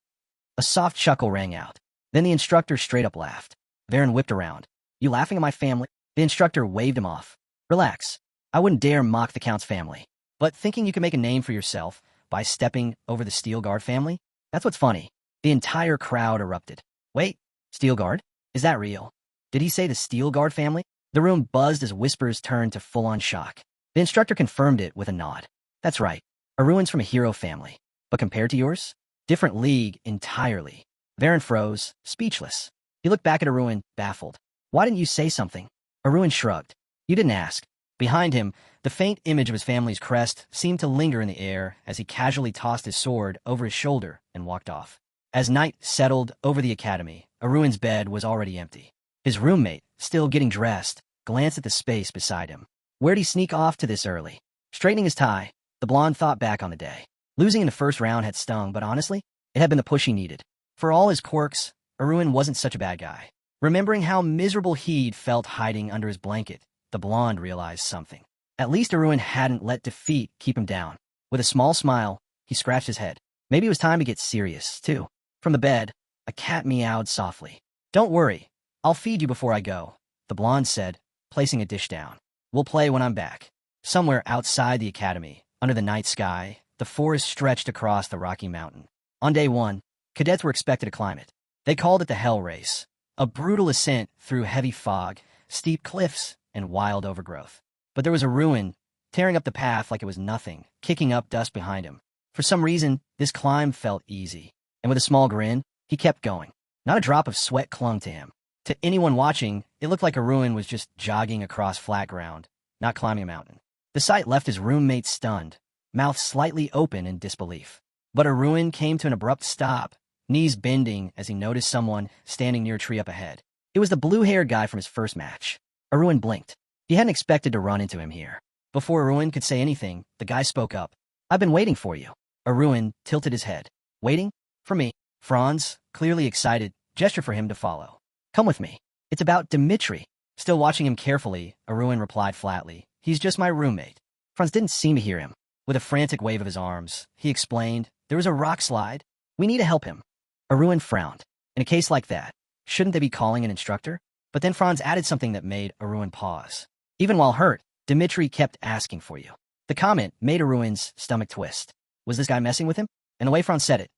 Speaker 1: A soft chuckle rang out. Then the instructor straight up laughed. Varan whipped around. You laughing at my family? The instructor waved him off. Relax. I wouldn't dare mock the Count's family. But thinking you can make a name for yourself by stepping over the Steel Guard family? That's what's funny. The entire crowd erupted. Wait, Steel Guard? Is that real? Did he say the Steel Guard family? The room buzzed as whispers turned to full-on shock. The instructor confirmed it with a nod. That's right. Aruin's from a hero family. But compared to yours? Different league entirely. Varen froze, speechless. He looked back at Aruin, baffled. Why didn't you say something? Aruin shrugged. You didn't ask. Behind him, the faint image of his family's crest seemed to linger in the air as he casually tossed his sword over his shoulder and walked off. As night settled over the academy, Aruin's bed was already empty. His roommate, still getting dressed, glanced at the space beside him. Where'd he sneak off to this early? Straightening his tie, the blonde thought back on the day. Losing in the first round had stung, but honestly, it had been the push he needed. For all his quirks, Aruin wasn't such a bad guy. Remembering how miserable he'd felt hiding under his blanket, the blonde realized something. At least Aruin hadn't let defeat keep him down. With a small smile, he scratched his head. Maybe it was time to get serious, too. From the bed, a cat meowed softly. Don't worry, I'll feed you before I go, the blonde said, placing a dish down. We'll play when I'm back. Somewhere outside the academy, under the night sky, the forest stretched across the Rocky Mountain. On day one, cadets were expected to climb it. They called it the Hell Race, a brutal ascent through heavy fog, steep cliffs, and wild overgrowth. But there was Aruin, tearing up the path like it was nothing, kicking up dust behind him. For some reason, this climb felt easy, and with a small grin, he kept going. Not a drop of sweat clung to him. To anyone watching, it looked like Aruin was just jogging across flat ground, not climbing a mountain. The sight left his roommate stunned, mouth slightly open in disbelief. But Aruin came to an abrupt stop, knees bending as he noticed someone standing near a tree up ahead. It was the blue-haired guy from his first match. Aruin blinked. He hadn't expected to run into him here. Before Aruin could say anything, the guy spoke up. I've been waiting for you. Aruin tilted his head. Waiting? For me. Franz, clearly excited, gestured for him to follow. Come with me. It's about Dmitri. Still watching him carefully, Aruin replied flatly. He's just my roommate. Franz didn't seem to hear him. With a frantic wave of his arms, he explained, there was a rock slide. We need to help him. Aruin frowned. In a case like that, shouldn't they be calling an instructor? But then Franz added something that made Aruin pause. Even while hurt, Dmitri kept asking for you. The comment made Aruin's stomach twist. Was this guy messing with him? And the way Franz said it.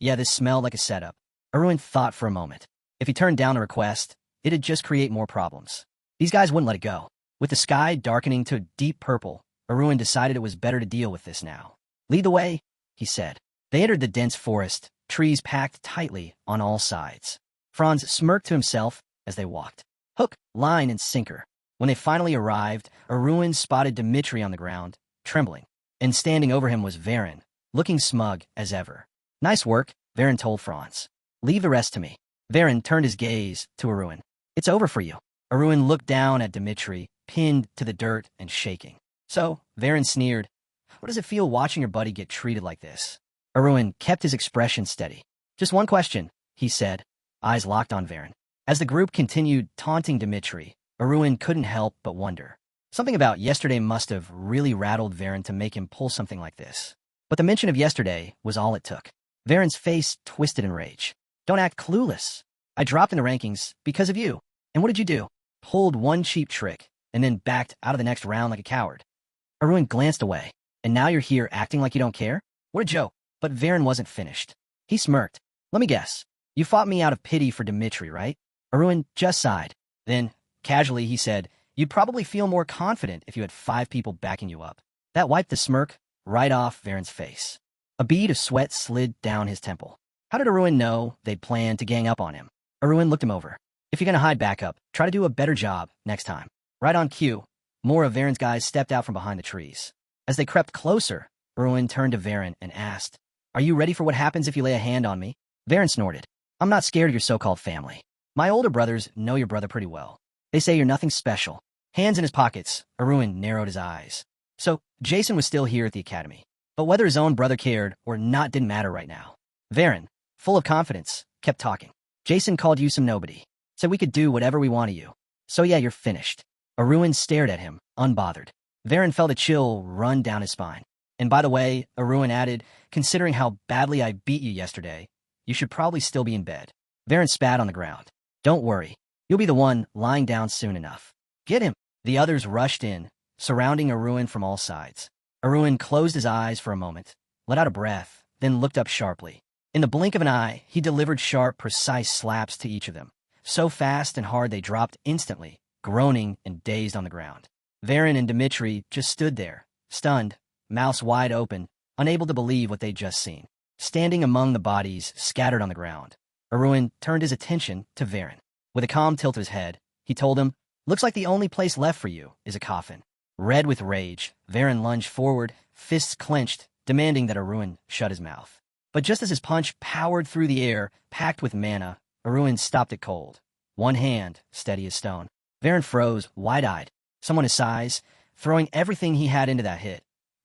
Speaker 1: Yeah, this smelled like a setup. Aruin thought for a moment. If he turned down the request, it'd just create more problems. These guys wouldn't let it go. With the sky darkening to deep purple, Aruin decided it was better to deal with this now. Lead the way, he said. They entered the dense forest, trees packed tightly on all sides. Franz smirked to himself as they walked. Hook, line, and sinker. When they finally arrived, Aruin spotted Dmitri on the ground, trembling. And standing over him was Varen, looking smug as ever. Nice work, Varen told Franz. Leave the rest to me. Varen turned his gaze to Aruin. It's over for you. Aruin looked down at Dmitri, pinned to the dirt and shaking. So, Varen sneered, what does it feel watching your buddy get treated like this? Aruin kept his expression steady. Just one question, he said, eyes locked on Varen. As the group continued taunting Dmitri, Aruin couldn't help but wonder. Something about yesterday must have really rattled Varen to make him pull something like this. But the mention of yesterday was all it took. Varen's face twisted in rage. Don't act clueless. I dropped in the rankings because of you. And what did you do? Pulled one cheap trick, and then backed out of the next round like a coward. Aruin glanced away. And now you're here acting like you don't care? What a joke. But Varen wasn't finished. He smirked. Let me guess. You fought me out of pity for Dmitri, right? Aruin just sighed. Then, casually, he said, you'd probably feel more confident if you had 5 people backing you up. That wiped the smirk right off Varen's face. A bead of sweat slid down his temple. How did Aruin know they'd planned to gang up on him? Aruin looked him over. If you're going to hide backup, try to do a better job next time. Right on cue, more of Varen's guys stepped out from behind the trees. As they crept closer, Aruin turned to Varen and asked, Are you ready for what happens if you lay a hand on me? Varen snorted. I'm not scared of your so-called family. My older brothers know your brother pretty well. They say you're nothing special. Hands in his pockets, Aruin narrowed his eyes. So, Jason was still here at the academy. But whether his own brother cared or not didn't matter right now. Varen, full of confidence, kept talking. Jason called you some nobody. Said we could do whatever we want to you. So yeah, you're finished. Aruin stared at him, unbothered. Varen felt a chill run down his spine. And by the way, Aruin added, considering how badly I beat you yesterday, you should probably still be in bed. Varen spat on the ground. Don't worry. You'll be the one lying down soon enough. Get him. The others rushed in, surrounding Aruin from all sides. Aruin closed his eyes for a moment, let out a breath, then looked up sharply. In the blink of an eye, he delivered sharp, precise slaps to each of them, so fast and hard they dropped instantly, groaning and dazed on the ground. Varen and Dmitri just stood there, stunned, mouths wide open, unable to believe what they'd just seen. Standing among the bodies scattered on the ground, Arun turned his attention to Varen. With a calm tilt of his head, he told him, "Looks like the only place left for you is a coffin." Red with rage, Varen lunged forward, fists clenched, demanding that Arun shut his mouth. But just as his punch powered through the air, packed with mana, Arun stopped it cold. One hand, steady as stone. Varen froze, wide-eyed, someone his size, throwing everything he had into that hit.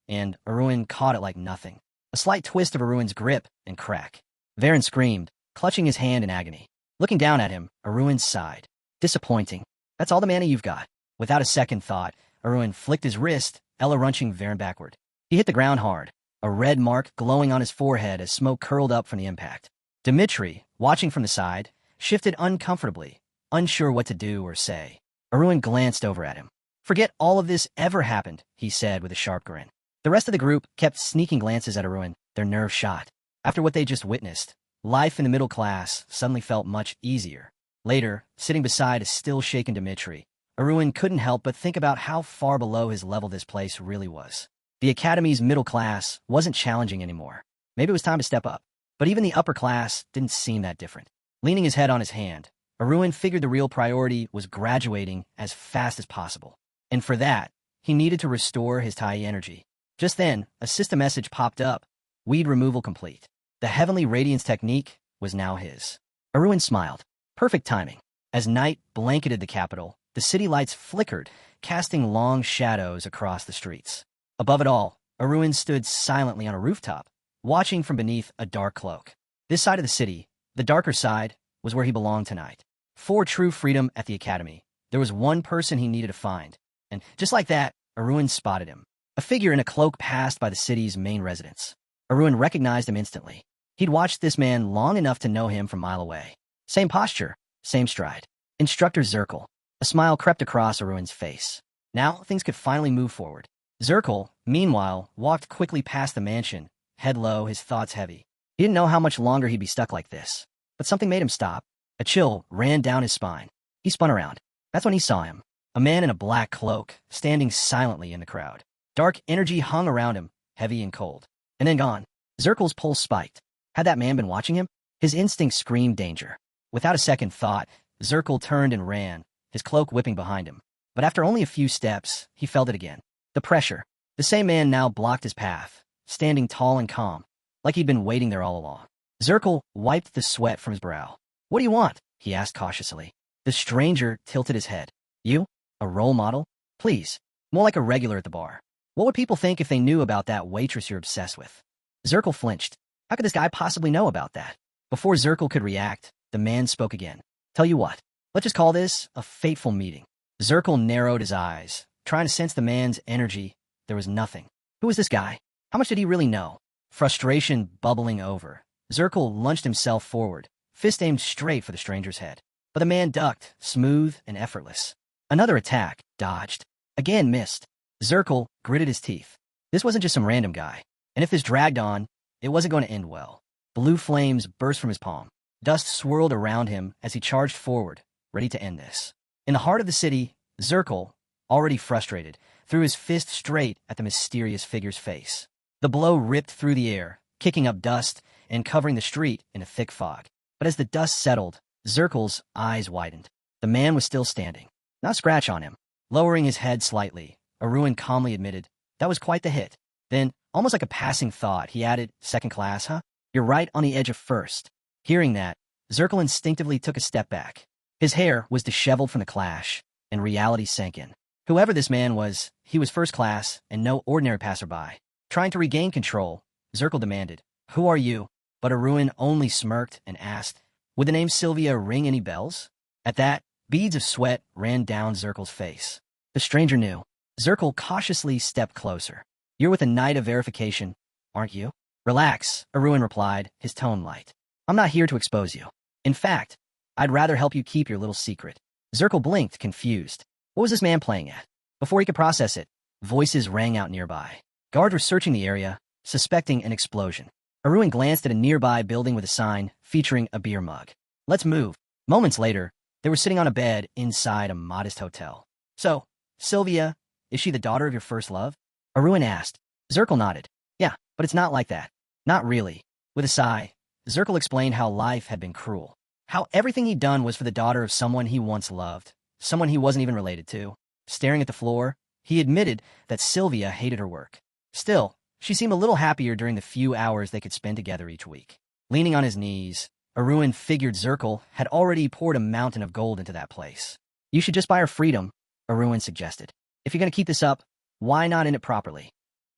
Speaker 1: And Arun caught it like nothing. A slight twist of Arun's grip, and crack. Varen screamed, clutching his hand in agony. Looking down at him, Arun sighed. Disappointing. That's all the mana you've got. Without a second thought, Arun flicked his wrist, Ella wrenching Varen backward. He hit the ground hard, a red mark glowing on his forehead as smoke curled up from the impact. Dmitri, watching from the side, shifted uncomfortably, unsure what to do or say. Arun glanced over at him. "Forget all of this ever happened," he said with a sharp grin. The rest of the group kept sneaking glances at Arun, their nerves shot. After what they just witnessed, life in the middle class suddenly felt much easier. Later, sitting beside a still-shaken Dmitri, Arun couldn't help but think about how far below his level this place really was. The Academy's middle class wasn't challenging anymore. Maybe it was time to step up. But even the upper class didn't seem that different. Leaning his head on his hand, Arun figured the real priority was graduating as fast as possible. And for that, he needed to restore his Tai energy. Just then, a system message popped up. Weed removal complete. The Heavenly Radiance technique was now his. Arun smiled. Perfect timing. As night blanketed the capital, the city lights flickered, casting long shadows across the streets. Above it all, Arun stood silently on a rooftop, watching from beneath a dark cloak. This side of the city, the darker side, was where he belonged tonight. For true freedom at the Academy, there was one person he needed to find. And just like that, Arun spotted him. A figure in a cloak passed by the city's main residence. Arun recognized him instantly. He'd watched this man long enough to know him from a mile away. Same posture, same stride. Instructor Zirkle. A smile crept across Arun's face. Now things could finally move forward. Zirkle, meanwhile, walked quickly past the mansion, head low, his thoughts heavy. He didn't know how much longer he'd be stuck like this. But something made him stop. A chill ran down his spine. He spun around. That's when he saw him. A man in a black cloak, standing silently in the crowd. Dark energy hung around him, heavy and cold. And then gone. Zirkle's pulse spiked. Had that man been watching him? His instinct screamed danger. Without a second thought, Zirkle turned and ran, his cloak whipping behind him. But after only a few steps, he felt it again. The pressure. The same man now blocked his path, standing tall and calm, like he'd been waiting there all along. Zirkle wiped the sweat from his brow. "What do you want?" he asked cautiously. The stranger tilted his head. "You? A role model? Please. More like a regular at the bar. What would people think if they knew about that waitress you're obsessed with?" Zirkle flinched. How could this guy possibly know about that? Before Zirkle could react, the man spoke again. "Tell you what, let's just call this a fateful meeting." Zirkle narrowed his eyes, trying to sense the man's energy. There was nothing. Who was this guy? How much did he really know? Frustration bubbling over, Zirkle lunged himself forward, fist aimed straight for the stranger's head. But the man ducked, smooth and effortless. Another attack, dodged. Again missed. Zirkle gritted his teeth. This wasn't just some random guy. And if this dragged on, it wasn't going to end well. Blue flames burst from his palm. Dust swirled around him as he charged forward, ready to end this. In the heart of the city, Zirkle, already frustrated, threw his fist straight at the mysterious figure's face. The blow ripped through the air, kicking up dust and covering the street in a thick fog. But as the dust settled, Zirkle's eyes widened. The man was still standing. Not a scratch on him. Lowering his head slightly, Arun calmly admitted, "That was quite the hit." Then, almost like a passing thought, he added, "Second class, huh? You're right on the edge of first." Hearing that, Zirkle instinctively took a step back. His hair was disheveled from the clash, and reality sank in. Whoever this man was, he was first class and no ordinary passerby. Trying to regain control, Zirkle demanded, "Who are you?" But Arun only smirked and asked, "Would the name Sylvia ring any bells?" At that, beads of sweat ran down Zirkle's face. The stranger knew. Zirkle cautiously stepped closer. "You're with a Knight of Verification, aren't you?" "Relax," Arun replied, his tone light. "I'm not here to expose you. In fact, I'd rather help you keep your little secret." Zirkle blinked, confused. What was this man playing at? Before he could process it, voices rang out nearby. Guards were searching the area, suspecting an explosion. Arun glanced at a nearby building with a sign featuring a beer mug. "Let's move." Moments later, They were sitting on a bed inside a modest hotel. So, Sylvia, is she the daughter of your first love? Arun asked. Zirkle nodded. Yeah, but it's not like that. Not really. With a sigh, Zirkle explained how life had been cruel. How everything he'd done was for the daughter of someone he once loved. Someone he wasn't even related to. Staring at the floor, he admitted that Sylvia hated her work. Still, she seemed a little happier during the few hours they could spend together each week. Leaning on his knees, Arun figured Zirkle had already poured a mountain of gold into that place. You should just buy her freedom, Arun suggested. If you're going to keep this up, why not end it properly?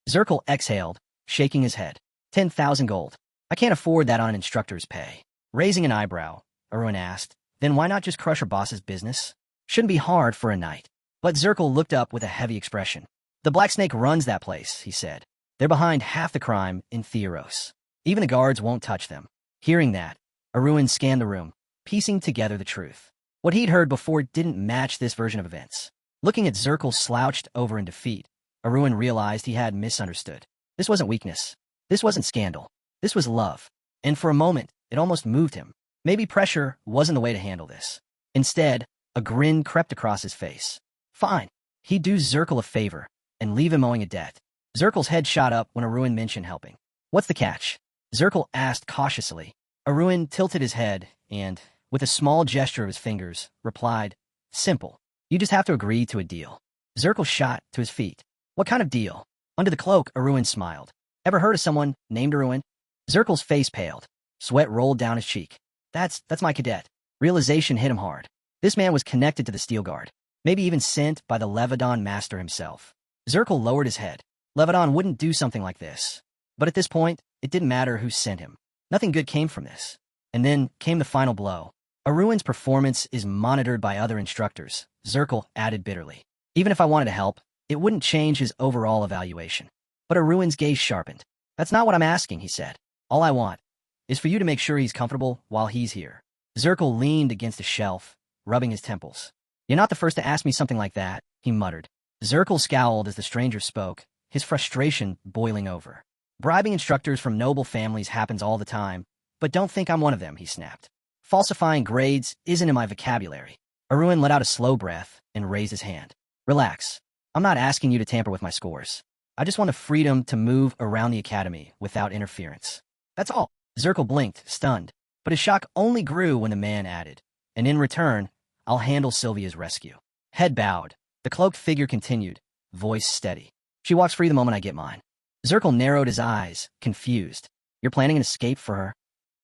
Speaker 1: Zirkle exhaled, shaking his head. 10,000 gold. I can't afford that on an instructor's pay. Raising an eyebrow, Arun asked, then why not just crush her boss's business? Shouldn't be hard for a night. But Zirkle looked up with a heavy expression. The Black Snake runs that place, he said. They're behind half the crime in Theros. Even the guards won't touch them. Hearing that, Arun scanned the room, piecing together the truth. What he'd heard before didn't match this version of events. Looking at Zirkle slouched over in defeat, Arun realized he had misunderstood. This wasn't weakness. This wasn't scandal. This was love. And for a moment, it almost moved him. Maybe pressure wasn't the way to handle this. Instead, a grin crept across his face. Fine. He'd do Zirkle a favor and leave him owing a debt. Zirkle's head shot up when Arun mentioned helping. What's the catch? Zirkle asked cautiously. Arun tilted his head and, with a small gesture of his fingers, replied, Simple. You just have to agree to a deal. Zirkle shot to his feet. What kind of deal? Under the cloak, Arun smiled. Ever heard of someone named Arun? Zirkle's face paled. Sweat rolled down his cheek. That's my cadet. Realization hit him hard. This man was connected to the Steel Guard. Maybe even sent by the Levadon master himself. Zirkle lowered his head. Levadon wouldn't do something like this. But at this point, it didn't matter who sent him. Nothing good came from this. And then came the final blow. Arun's performance is monitored by other instructors, Zirkle added bitterly. Even if I wanted to help, it wouldn't change his overall evaluation. But Arun's gaze sharpened. That's not what I'm asking, he said. All I want is for you to make sure he's comfortable while he's here. Zirkle leaned against a shelf, rubbing his temples. You're not the first to ask me something like that, he muttered. Zirkle scowled as the stranger spoke, his frustration boiling over. Bribing instructors from noble families happens all the time, but don't think I'm one of them, he snapped. Falsifying grades isn't in my vocabulary. Arun let out a slow breath and raised his hand. Relax. I'm not asking you to tamper with my scores. I just want the freedom to move around the academy without interference. That's all. Zirkle blinked, stunned, but his shock only grew when the man added, and in return, I'll handle Sylvia's rescue. Head bowed. The cloaked figure continued, voice steady. She walks free the moment I get mine. Zirkle narrowed his eyes, confused. You're planning an escape for her?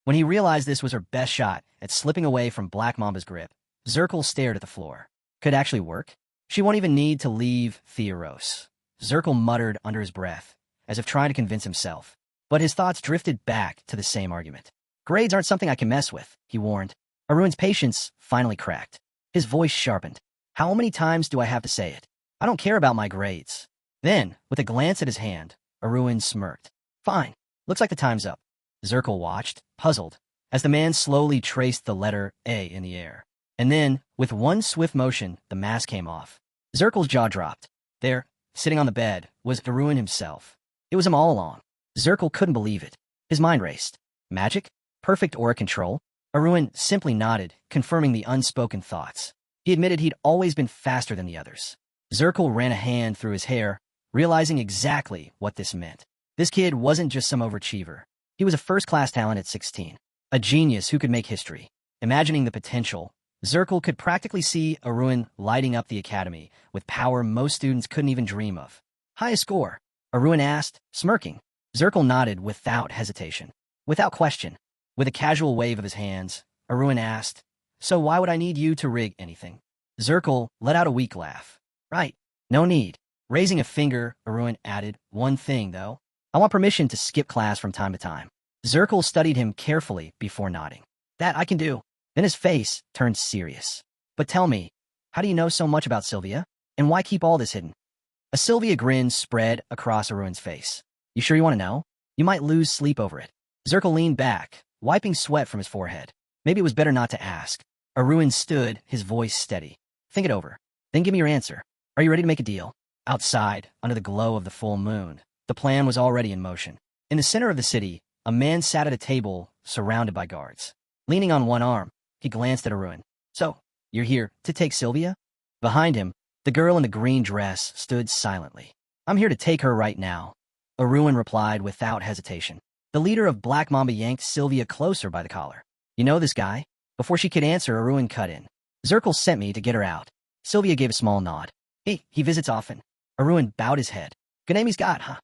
Speaker 1: When he realized this was her best shot at slipping away from Black Mamba's grip, Zirkle stared at the floor. Could it actually work? She won't even need to leave Theros. Zirkle muttered under his breath, as if trying to convince himself. But his thoughts drifted back to the same argument. Grades aren't something I can mess with, he warned. Arun's patience finally cracked. His voice sharpened. How many times do I have to say it? I don't care about my grades. Then, with a glance at his hand, Arun smirked. Fine. Looks like the time's up. Zirkle watched, puzzled, as the man slowly traced the letter A in the air. And then, with one swift motion, the mask came off. Zirkle's jaw dropped. There, sitting on the bed, was Arun himself. It was him all along. Zirkle couldn't believe it. His mind raced. Magic? Perfect aura control? Arun simply nodded, confirming the unspoken thoughts. He admitted he'd always been faster than the others. Zirkle ran a hand through his hair, realizing exactly what this meant. This kid wasn't just some overachiever. He was a first-class talent at 16. A genius who could make history. Imagining the potential, Zirkle could practically see Arun lighting up the academy with power most students couldn't even dream of. Highest score? Arun asked, smirking. Zirkle nodded without hesitation. Without question. With a casual wave of his hands, Arun asked, So why would I need you to rig anything? Zirkle let out a weak laugh. Right. No need. Raising a finger, Arun added, One thing, though. I want permission to skip class from time to time. Zirkle studied him carefully before nodding. That I can do. Then his face turned serious. But tell me, how do you know so much about Sylvia? And why keep all this hidden? A Sylvia grin spread across Arun's face. You sure you want to know? You might lose sleep over it. Zirkle leaned back, wiping sweat from his forehead. Maybe it was better not to ask. Arun stood, his voice steady. Think it over. Then give me your answer. Are you ready to make a deal? Outside, under the glow of the full moon, the plan was already in motion. In the center of the city, a man sat at a table surrounded by guards. Leaning on one arm, he glanced at Arun. So, You're here to take Sylvia? Behind him, the girl in the green dress stood silently. I'm here to take her right now, Arun replied without hesitation. The leader of Black Mamba yanked Sylvia closer by the collar. You know this guy? Before she could answer, Arun cut in. Zirkle sent me to get her out. Sylvia gave a small nod. He visits often. Arun bowed his head. Good name he's got, huh?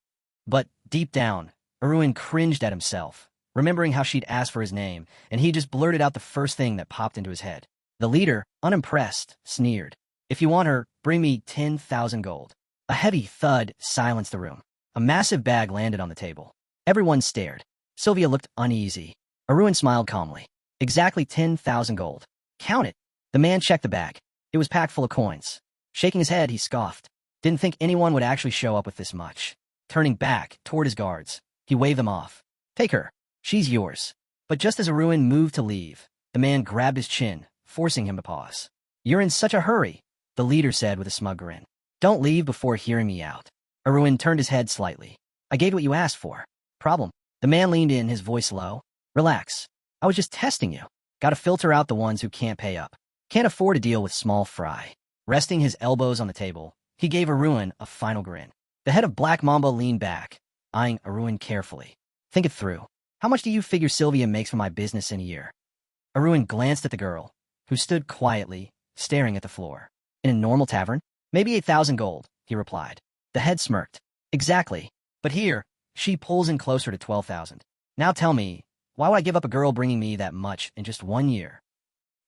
Speaker 1: But deep down, Arun cringed at himself, remembering how she'd asked for his name, and he just blurted out the first thing that popped into his head. The leader, unimpressed, sneered. If you want her, bring me 10,000 gold. A heavy thud silenced the room. A massive bag landed on the table. Everyone stared. Sylvia looked uneasy. Arun smiled calmly. Exactly 10,000 gold. Count it. The man checked the bag. It was packed full of coins. Shaking his head, he scoffed. Didn't think anyone would actually show up with this much. Turning back toward his guards, he waved them off. Take her. She's yours. But just as Arun moved to leave, the man grabbed his chin, forcing him to pause. You're in such a hurry, the leader said with a smug grin. Don't leave before hearing me out. Arun turned his head slightly. I gave you what you asked for. Problem? The man leaned in, his voice low. Relax. I was just testing you. Gotta filter out the ones who can't pay up. Can't afford to deal with small fry. Resting his elbows on the table, he gave Arun a final grin. The head of Black Mamba leaned back, eyeing Arun carefully. Think it through. How much do you figure Sylvia makes from my business in a year? Arun glanced at the girl, who stood quietly, staring at the floor. In a normal tavern? Maybe 8,000 gold, he replied. The head smirked. Exactly. But here, she pulls in closer to 12,000. Now tell me, why would I give up a girl bringing me that much in just 1 year?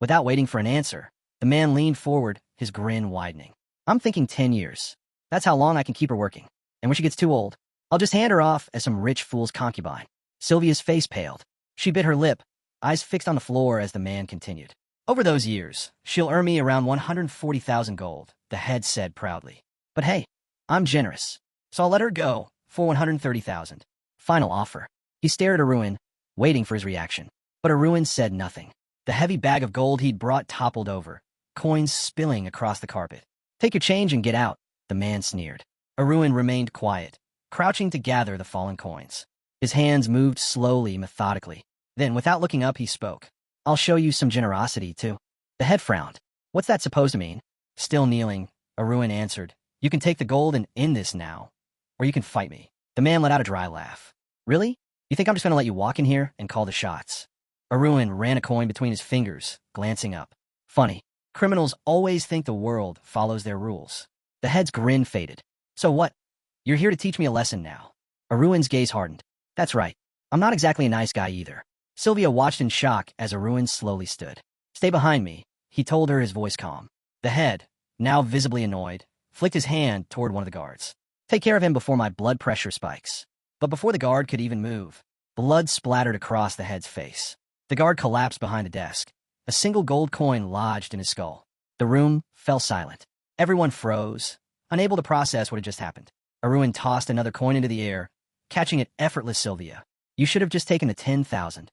Speaker 1: Without waiting for an answer, the man leaned forward, his grin widening. I'm thinking 10 years. That's how long I can keep her working. And when she gets too old, I'll just hand her off as some rich fool's concubine. Sylvia's face paled. She bit her lip, eyes fixed on the floor as the man continued. Over those years, she'll earn me around 140,000 gold, the head said proudly. But hey, I'm generous, so I'll let her go for 130,000. Final offer. He stared at Arun, waiting for his reaction. But Arun said nothing. The heavy bag of gold he'd brought toppled over, coins spilling across the carpet. Take your change and get out, the man sneered. Arun remained quiet, crouching to gather the fallen coins. His hands moved slowly, methodically. Then, without looking up, he spoke. I'll show you some generosity, too. The head frowned. What's that supposed to mean? Still kneeling, Arun answered. You can take the gold and end this now, or you can fight me. The man let out a dry laugh. Really? You think I'm just going to let you walk in here and call the shots? Arun ran a coin between his fingers, glancing up. Funny. Criminals always think the world follows their rules. The head's grin faded. So what? You're here to teach me a lesson now. Arun's gaze hardened. That's right. I'm not exactly a nice guy either. Sylvia watched in shock as Arun slowly stood. Stay behind me, he told her, his voice calm. The head, now visibly annoyed, flicked his hand toward one of the guards. Take care of him before my blood pressure spikes. But before the guard could even move, blood splattered across the head's face. The guard collapsed behind the desk. A single gold coin lodged in his skull. The room fell silent. Everyone froze, unable to process what had just happened. Arun tossed another coin into the air, catching it effortless. Sylvia. You should have just taken the 10,000.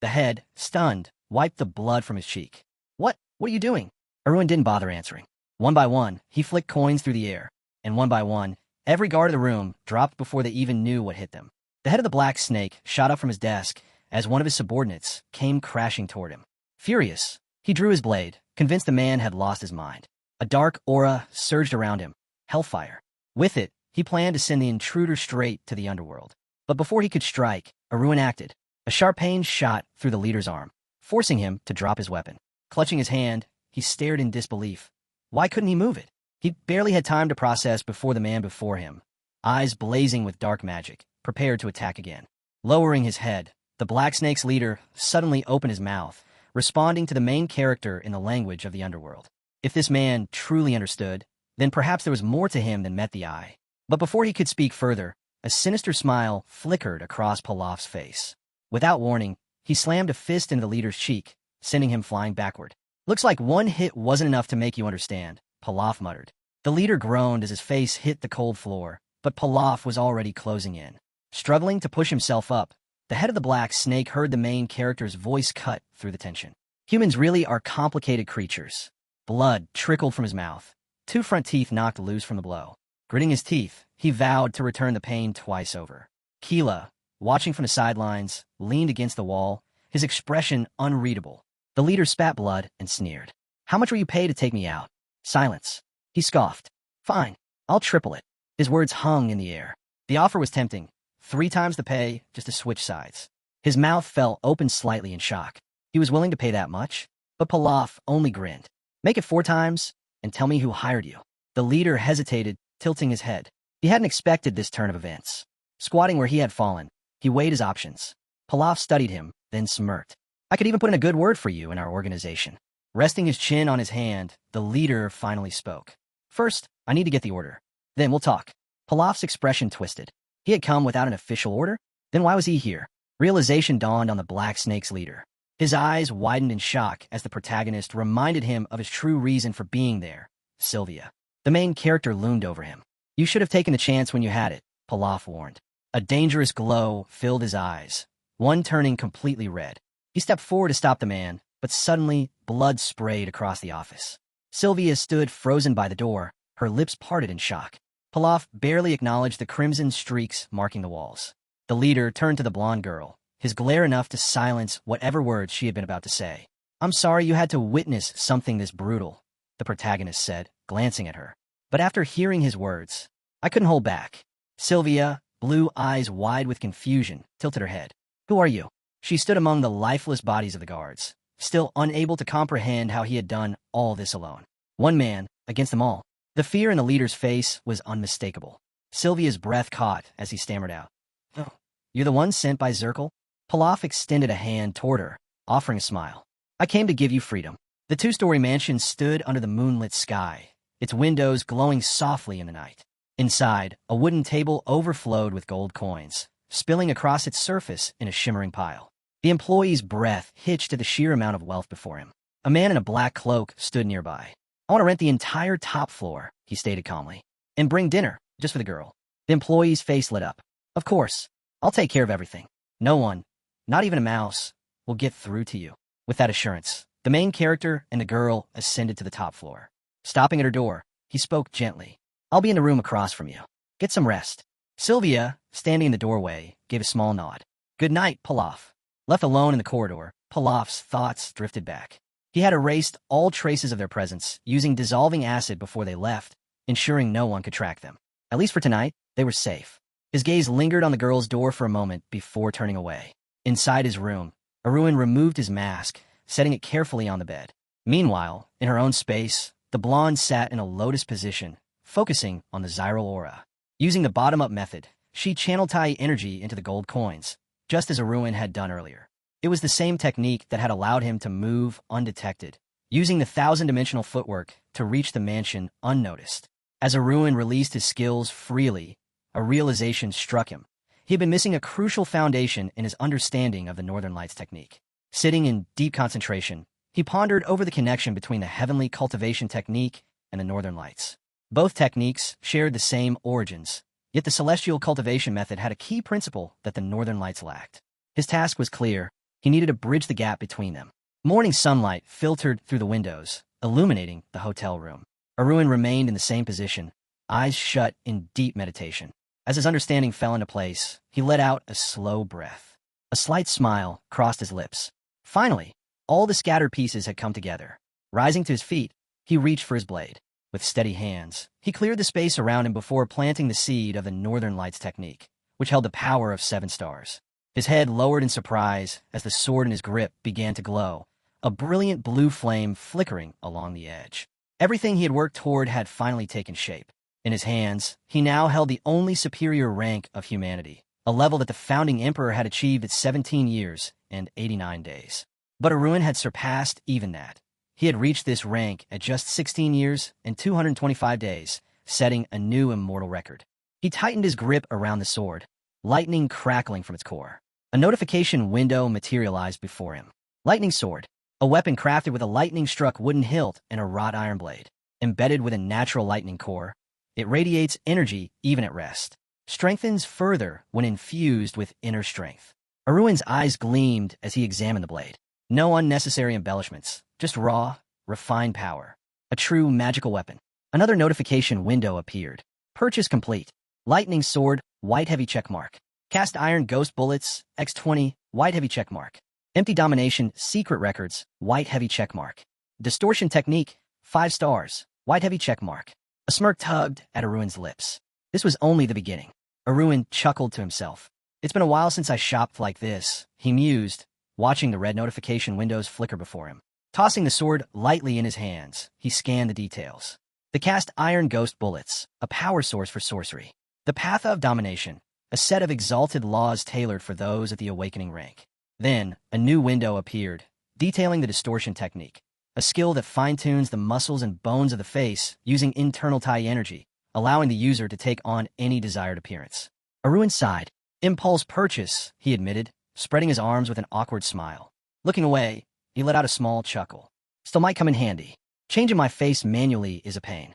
Speaker 1: The head, stunned, wiped the blood from his cheek. What are you doing? Arun didn't bother answering. One by one, he flicked coins through the air, and one by one, every guard of the room dropped before they even knew what hit them. The head of the black snake shot up from his desk as one of his subordinates came crashing toward him. Furious, he drew his blade, convinced the man had lost his mind. A dark aura surged around him, hellfire. With it, he planned to send the intruder straight to the underworld. But before he could strike, Arun acted. A sharp pain shot through the leader's arm, forcing him to drop his weapon. Clutching his hand, he stared in disbelief. Why couldn't he move it? He barely had time to process before the man before him, eyes blazing with dark magic, prepared to attack again. Lowering his head, the Black Snake's leader suddenly opened his mouth, responding to the main character in the language of the underworld. If this man truly understood, then perhaps there was more to him than met the eye. But before he could speak further, a sinister smile flickered across Pilaf's face. Without warning, he slammed a fist into the leader's cheek, sending him flying backward. Looks like one hit wasn't enough to make you understand, Pilaf muttered. The leader groaned as his face hit the cold floor, but Pilaf was already closing in. Struggling to push himself up, the head of the black snake heard the main character's voice cut through the tension. Humans really are complicated creatures. Blood trickled from his mouth. 2 front teeth knocked loose from the blow. Gritting his teeth, he vowed to return the pain twice over. Keela, watching from the sidelines, leaned against the wall, his expression unreadable. The leader spat blood and sneered. How much will you pay to take me out? Silence. He scoffed. Fine. I'll triple it. His words hung in the air. The offer was tempting. 3 times the pay, just to switch sides. His mouth fell open slightly in shock. He was willing to pay that much, but Pilaf only grinned. Make it 4 times, and tell me who hired you. The leader hesitated, tilting his head. He hadn't expected this turn of events. Squatting where he had fallen, he weighed his options. Pilaf studied him, then smirked. I could even put in a good word for you in our organization. Resting his chin on his hand, the leader finally spoke. First, I need to get the order. Then we'll talk. Pilaf's expression twisted. He had come without an official order? Then why was he here? Realization dawned on the Black Snake's leader. His eyes widened in shock as the protagonist reminded him of his true reason for being there, Sylvia. The main character loomed over him. You should have taken the chance when you had it, Pilaf warned. A dangerous glow filled his eyes, one turning completely red. He stepped forward to stop the man, but suddenly blood sprayed across the office. Sylvia stood frozen by the door, her lips parted in shock. Pilaf barely acknowledged the crimson streaks marking the walls. The leader turned to the blonde girl, his glare enough to silence whatever words she had been about to say. I'm sorry you had to witness something this brutal, the protagonist said, glancing at her. But after hearing his words, I couldn't hold back. Sylvia, blue eyes wide with confusion, tilted her head. Who are you? She stood among the lifeless bodies of the guards, still unable to comprehend how he had done all this alone. One man, against them all. The fear in the leader's face was unmistakable. Sylvia's breath caught as he stammered out. Oh, you're the one sent by Zirkle? Pilaf extended a hand toward her, offering a smile. I came to give you freedom. The 2-story mansion stood under the moonlit sky, its windows glowing softly in the night. Inside, a wooden table overflowed with gold coins, spilling across its surface in a shimmering pile. The employee's breath hitched to the sheer amount of wealth before him. A man in a black cloak stood nearby. I want to rent the entire top floor, he stated calmly. And bring dinner, just for the girl. The employee's face lit up. Of course. I'll take care of everything. No one, not even a mouse, will get through to you. With that assurance, the main character and the girl ascended to the top floor. Stopping at her door, he spoke gently. I'll be in the room across from you. Get some rest. Sylvia, standing in the doorway, gave a small nod. Good night, Pilaf. Left alone in the corridor, Pilaf's thoughts drifted back. He had erased all traces of their presence, using dissolving acid before they left, ensuring no one could track them. At least for tonight, they were safe. His gaze lingered on the girl's door for a moment before turning away. Inside his room, Arun removed his mask, setting it carefully on the bed. Meanwhile, in her own space, the blonde sat in a lotus position, focusing on the Zyral aura. Using the bottom-up method, she channeled Tai energy into the gold coins, just as Arun had done earlier. It was the same technique that had allowed him to move undetected, using the 1,000-dimensional footwork to reach the mansion unnoticed. As Arun released his skills freely, a realization struck him. He had been missing a crucial foundation in his understanding of the Northern Lights technique. Sitting in deep concentration, he pondered over the connection between the heavenly cultivation technique and the Northern Lights. Both techniques shared the same origins, yet the celestial cultivation method had a key principle that the Northern Lights lacked. His task was clear. He needed to bridge the gap between them. Morning sunlight filtered through the windows, illuminating the hotel room. Arun remained in the same position, eyes shut in deep meditation. As his understanding fell into place, he let out a slow breath. A slight smile crossed his lips. Finally, all the scattered pieces had come together. Rising to his feet, he reached for his blade. With steady hands, he cleared the space around him before planting the seed of the Northern Lights technique, which held the power of 7 stars. His head lowered in surprise as the sword in his grip began to glow, a brilliant blue flame flickering along the edge. Everything he had worked toward had finally taken shape. In his hands, he now held the only superior rank of humanity, a level that the founding emperor had achieved at 17 years and 89 days. But Arun had surpassed even that. He had reached this rank at just 16 years and 225 days, setting a new immortal record. He tightened his grip around the sword, lightning crackling from its core. A notification window materialized before him. Lightning Sword, a weapon crafted with a lightning-struck wooden hilt and a wrought iron blade. Embedded with a natural lightning core, it radiates energy even at rest. Strengthens further when infused with inner strength. Arun's eyes gleamed as he examined the blade. No unnecessary embellishments, just raw, refined power. A true magical weapon. Another notification window appeared. Purchase complete. Lightning Sword, white heavy checkmark. Cast Iron Ghost Bullets, X20, white heavy checkmark. Empty Domination, Secret Records, white heavy checkmark. Distortion technique, 5 stars, white heavy check mark. A smirk tugged at Aruin's lips. This was only the beginning. Aruin chuckled to himself. It's been a while since I shopped like this, he mused, watching the red notification windows flicker before him. Tossing the sword lightly in his hands, he scanned the details. The cast iron ghost bullets, a power source for sorcery. The path of domination, a set of exalted laws tailored for those at the awakening rank. Then, a new window appeared, detailing the distortion technique, a skill that fine-tunes the muscles and bones of the face using internal Tai energy, allowing the user to take on any desired appearance. Aruin sighed. Impulse purchase, he admitted, spreading his arms with an awkward smile. Looking away, he let out a small chuckle. Still might come in handy. Changing my face manually is a pain.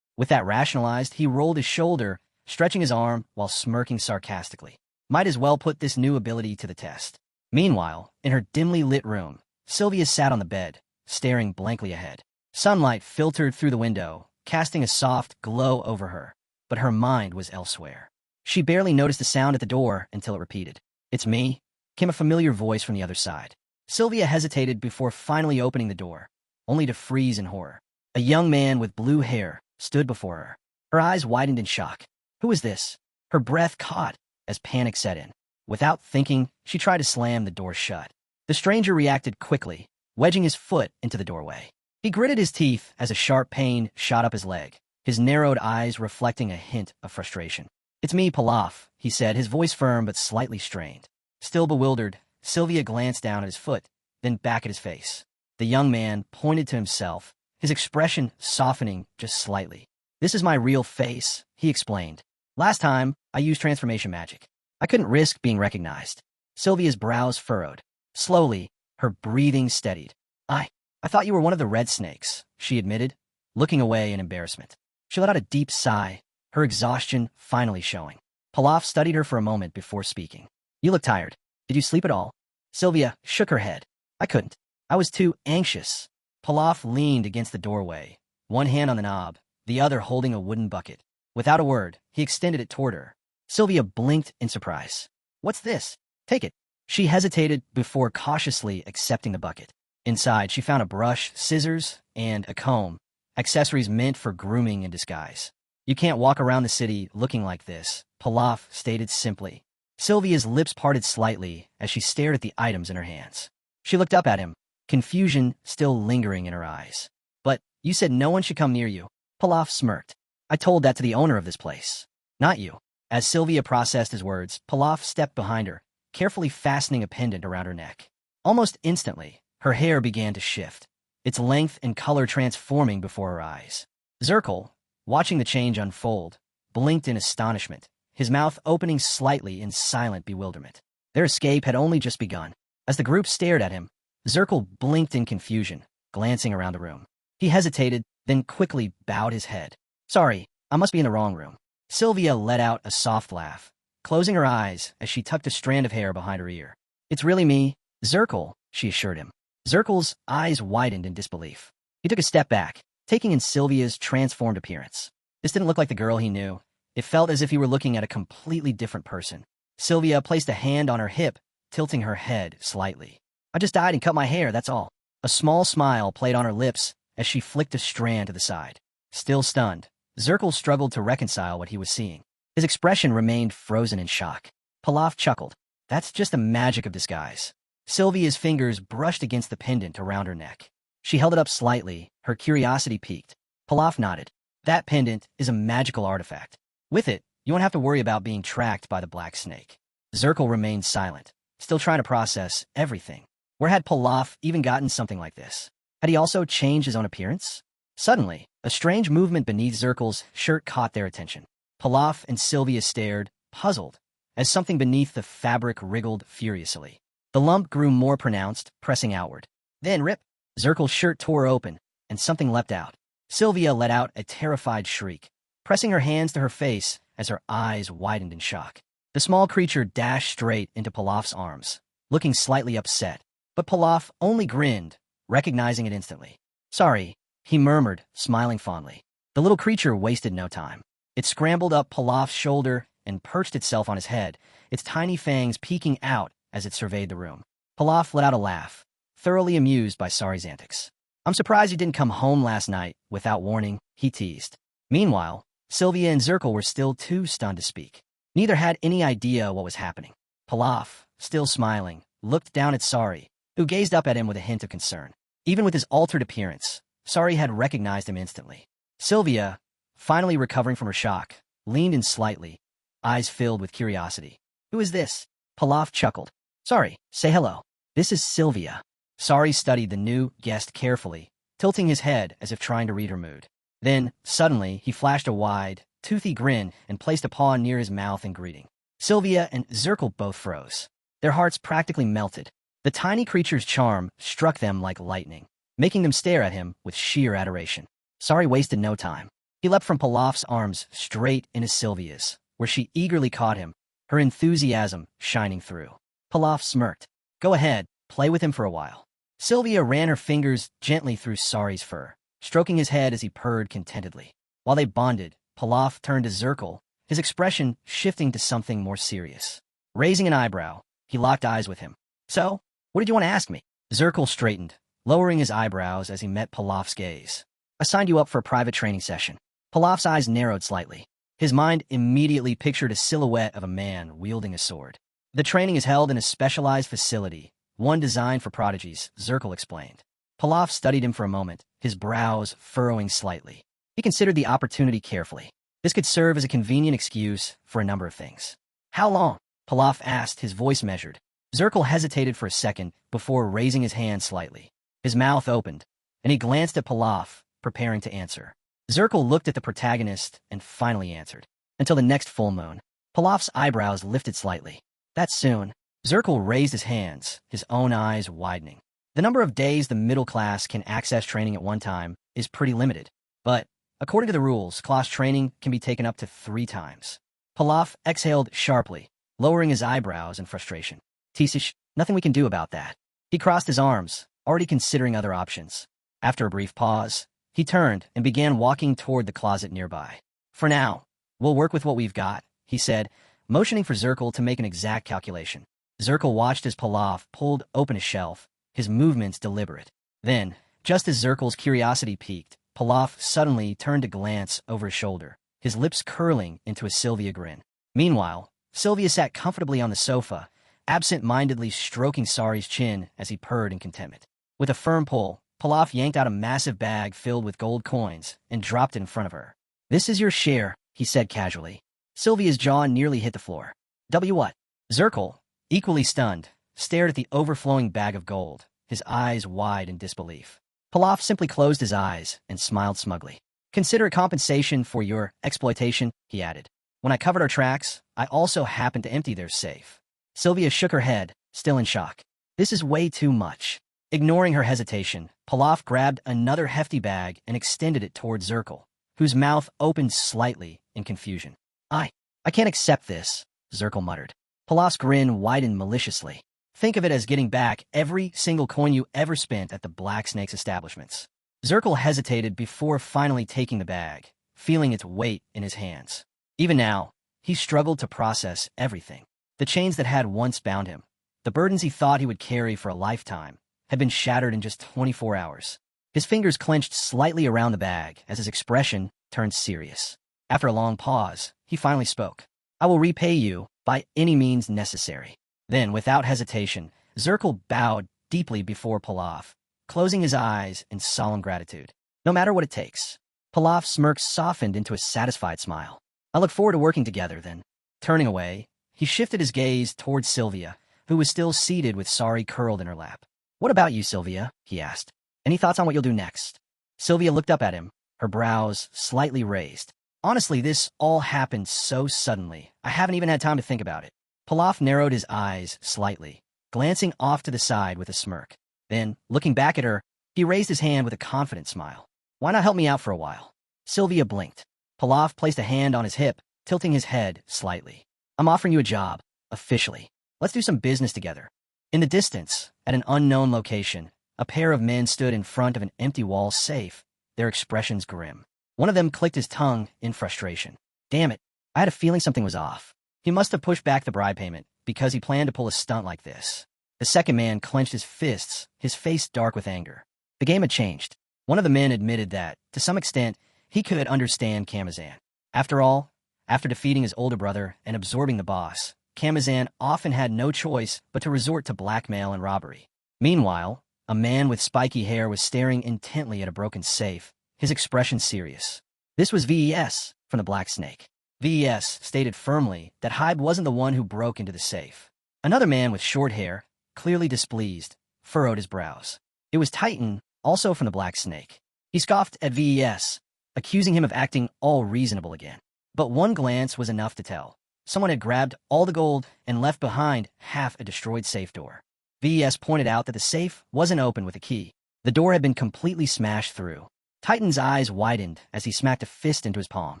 Speaker 1: With that rationalized, he rolled his shoulder, stretching his arm while smirking sarcastically. Might as well put this new ability to the test. Meanwhile, in her dimly lit room, Sylvia sat on the bed, staring blankly ahead. Sunlight filtered through the window, casting a soft glow over her, but her mind was elsewhere. She barely noticed the sound at the door until it repeated. "It's me," came a familiar voice from the other side. Sylvia hesitated before finally opening the door, only to freeze in horror. A young man with blue hair stood before her. Her eyes widened in shock. Who is this? Her breath caught as panic set in. Without thinking, she tried to slam the door shut. The stranger reacted quickly, wedging his foot into the doorway. He gritted his teeth as a sharp pain shot up his leg, his narrowed eyes reflecting a hint of frustration. "It's me, Pilaf," he said, his voice firm but slightly strained. Still bewildered, Sylvia glanced down at his foot, then back at his face. The young man pointed to himself, his expression softening just slightly. "This is my real face," he explained. "Last time, I used transformation magic. I couldn't risk being recognized." Sylvia's brows furrowed. Slowly, her breathing steadied. I thought you were one of the red snakes," she admitted, looking away in embarrassment. She let out a deep sigh, her exhaustion finally showing. Pilaf studied her for a moment before speaking. "You look tired. Did you sleep at all?" Sylvia shook her head. "I couldn't. I was too anxious." Pilaf leaned against the doorway, one hand on the knob, the other holding a wooden bucket. Without a word, he extended it toward her. Sylvia blinked in surprise. "What's this?" "Take it." She hesitated before cautiously accepting the bucket. Inside, she found a brush, scissors, and a comb, accessories meant for grooming in disguise. "You can't walk around the city looking like this," Pilaf stated simply. Sylvia's lips parted slightly as she stared at the items in her hands. She looked up at him, confusion still lingering in her eyes. "But you said no one should come near you." Pilaf smirked. "I told that to the owner of this place, not you." As Sylvia processed his words, Pilaf stepped behind her, carefully fastening a pendant around her neck. Almost instantly, her hair began to shift, its length and color transforming before her eyes. Zirkle, watching the change unfold, blinked in astonishment, his mouth opening slightly in silent bewilderment. Their escape had only just begun. As the group stared at him, Zirkle blinked in confusion, glancing around the room. He hesitated, then quickly bowed his head. "Sorry, I must be in the wrong room." Sylvia let out a soft laugh, closing her eyes as she tucked a strand of hair behind her ear. "It's really me, Zirkle," she assured him. Zirkle's eyes widened in disbelief. He took a step back, taking in Sylvia's transformed appearance. This didn't look like the girl he knew. It felt as if he were looking at a completely different person. Sylvia placed a hand on her hip, tilting her head slightly. "I just died and cut my hair, that's all." A small smile played on her lips as she flicked a strand to the side. Still stunned, Zirkle struggled to reconcile what he was seeing. His expression remained frozen in shock. Pilaf chuckled. "That's just the magic of disguise." Sylvia's fingers brushed against the pendant around her neck. She held it up slightly, her curiosity piqued. Pilaf nodded. "That pendant is a magical artifact. With it, you won't have to worry about being tracked by the black snake." Zirkle remained silent, still trying to process everything. Where had Pilaf even gotten something like this? Had he also changed his own appearance? Suddenly, a strange movement beneath Zirkle's shirt caught their attention. Pilaf and Sylvia stared, puzzled, as something beneath the fabric wriggled furiously. The lump grew more pronounced, pressing outward. Then, rip! Zirkle's shirt tore open, and something leapt out. Sylvia let out a terrified shriek, pressing her hands to her face as her eyes widened in shock. The small creature dashed straight into Pilaf's arms, looking slightly upset, but Pilaf only grinned, recognizing it instantly. "Sorry," he murmured, smiling fondly. The little creature wasted no time. It scrambled up Pilaf's shoulder and perched itself on his head, its tiny fangs peeking out as it surveyed the room. Pilaf let out a laugh, thoroughly amused by Sari's antics. I'm surprised you didn't come home last night without warning, he teased. Meanwhile, Sylvia and Zirkle were still too stunned to speak. Neither had any idea what was happening. Pilaf, still smiling, looked down at Sari, who gazed up at him with a hint of concern. Even with his altered appearance, Sari had recognized him instantly. Sylvia, finally recovering from her shock, leaned in slightly, eyes filled with curiosity. Who is this? Pilaf chuckled. Sari, say hello. This is Sylvia. Sari studied the new guest carefully, tilting his head as if trying to read her mood. Then, suddenly, he flashed a wide, toothy grin and placed a paw near his mouth in greeting. Sylvia and Zirkle both froze. Their hearts practically melted. The tiny creature's charm struck them like lightning, making them stare at him with sheer adoration. Sari wasted no time. He leapt from Pilaf's arms straight into Sylvia's, where she eagerly caught him, her enthusiasm shining through. Pilaf smirked. Go ahead, play with him for a while. Sylvia ran her fingers gently through Sari's fur, stroking his head as he purred contentedly. While they bonded, Pilaf turned to Zirkle, his expression shifting to something more serious. Raising an eyebrow, he locked eyes with him. So, what did you want to ask me? Zirkle straightened, lowering his eyebrows as he met Pilaf's gaze. I signed you up for a private training session. Pilaf's eyes narrowed slightly. His mind immediately pictured a silhouette of a man wielding a sword. The training is held in a specialized facility, one designed for prodigies, Zirkle explained. Pilaf studied him for a moment, his brows furrowing slightly. He considered the opportunity carefully. This could serve as a convenient excuse for a number of things. How long? Pilaf asked, his voice measured. Zirkle hesitated for a second before raising his hand slightly. His mouth opened, and he glanced at Pilaf, preparing to answer. Zirkle looked at the protagonist and finally answered. Until the next full moon. Pilaf's eyebrows lifted slightly. That's soon. Zirkle raised his hands, his own eyes widening. The number of days the middle class can access training at one time is pretty limited. But, according to the rules, class training can be taken up to 3 times. Pilaf exhaled sharply, lowering his eyebrows in frustration. Tisish, nothing we can do about that. He crossed his arms, already considering other options. After a brief pause, he turned and began walking toward the closet nearby. For now, we'll work with what we've got, he said, motioning for Zirkle to make an exact calculation. Zirkle watched as Pilaf pulled open a shelf, his movements deliberate. Then, just as Zirkle's curiosity peaked, Pilaf suddenly turned to glance over his shoulder, his lips curling into a Sylvia grin. Meanwhile, Sylvia sat comfortably on the sofa, absent-mindedly stroking Sari's chin as he purred in contentment. With a firm pull, Pilaf yanked out a massive bag filled with gold coins and dropped it in front of her. This is your share, he said casually. Sylvia's jaw nearly hit the floor. What? Zirkle, equally stunned, stared at the overflowing bag of gold, his eyes wide in disbelief. Pilaf simply closed his eyes and smiled smugly. Consider it compensation for your exploitation, he added. When I covered our tracks, I also happened to empty their safe. Sylvia shook her head, still in shock. This is way too much. Ignoring her hesitation, Pilaf grabbed another hefty bag and extended it toward Zirkle, whose mouth opened slightly in confusion. I can't accept this, Zirkle muttered. Pilaf's grin widened maliciously. Think of it as getting back every single coin you ever spent at the Black Snake's establishments. Zirkle hesitated before finally taking the bag, feeling its weight in his hands. Even now, he struggled to process everything. The chains that had once bound him, the burdens he thought he would carry for a lifetime, had been shattered in just 24 hours. His fingers clenched slightly around the bag as his expression turned serious. After a long pause, he finally spoke. I will repay you by any means necessary. Then, without hesitation, Zirkle bowed deeply before Pilaf, closing his eyes in solemn gratitude. No matter what it takes. Pilaf's smirk softened into a satisfied smile. I look forward to working together, then. Turning away, he shifted his gaze towards Sylvia, who was still seated with Sari curled in her lap. What about you, Sylvia? He asked. Any thoughts on what you'll do next? Sylvia looked up at him, her brows slightly raised. Honestly, this all happened so suddenly, I haven't even had time to think about it. Pilaf narrowed his eyes slightly, glancing off to the side with a smirk. Then, looking back at her, he raised his hand with a confident smile. Why not help me out for a while? Sylvia blinked. Pilaf placed a hand on his hip, tilting his head slightly. I'm offering you a job, officially. Let's do some business together. In the distance, at an unknown location, a pair of men stood in front of an empty wall safe, their expressions grim. One of them clicked his tongue in frustration. Damn it, I had a feeling something was off. He must have pushed back the bribe payment, because he planned to pull a stunt like this. The second man clenched his fists, his face dark with anger. The game had changed. One of the men admitted that, to some extent, he could understand Kamazan. After all, after defeating his older brother and absorbing the boss, Kamazan often had no choice but to resort to blackmail and robbery. Meanwhile, a man with spiky hair was staring intently at a broken safe, his expression serious. This was VES from the Black Snake. VES stated firmly that Hybe wasn't the one who broke into the safe. Another man with short hair, clearly displeased, furrowed his brows. It was Titan, also from the Black Snake. He scoffed at VES, accusing him of acting all reasonable again. But one glance was enough to tell. Someone had grabbed all the gold and left behind half a destroyed safe door. VES pointed out that the safe wasn't open with a key. The door had been completely smashed through. Titan's eyes widened as he smacked a fist into his palm.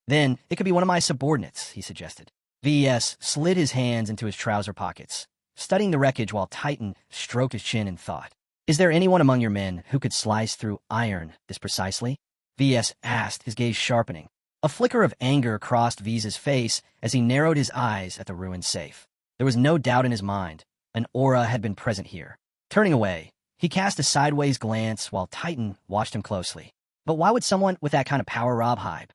Speaker 1: Then, it could be one of my subordinates, he suggested. VES slid his hands into his trouser pockets, studying the wreckage while Titan stroked his chin in thought. Is there anyone among your men who could slice through iron this precisely? VES asked, his gaze sharpening. A flicker of anger crossed V's face as he narrowed his eyes at the ruined safe. There was no doubt in his mind. An aura had been present here. Turning away, he cast a sideways glance while Titan watched him closely. But why would someone with that kind of power rob Hybe?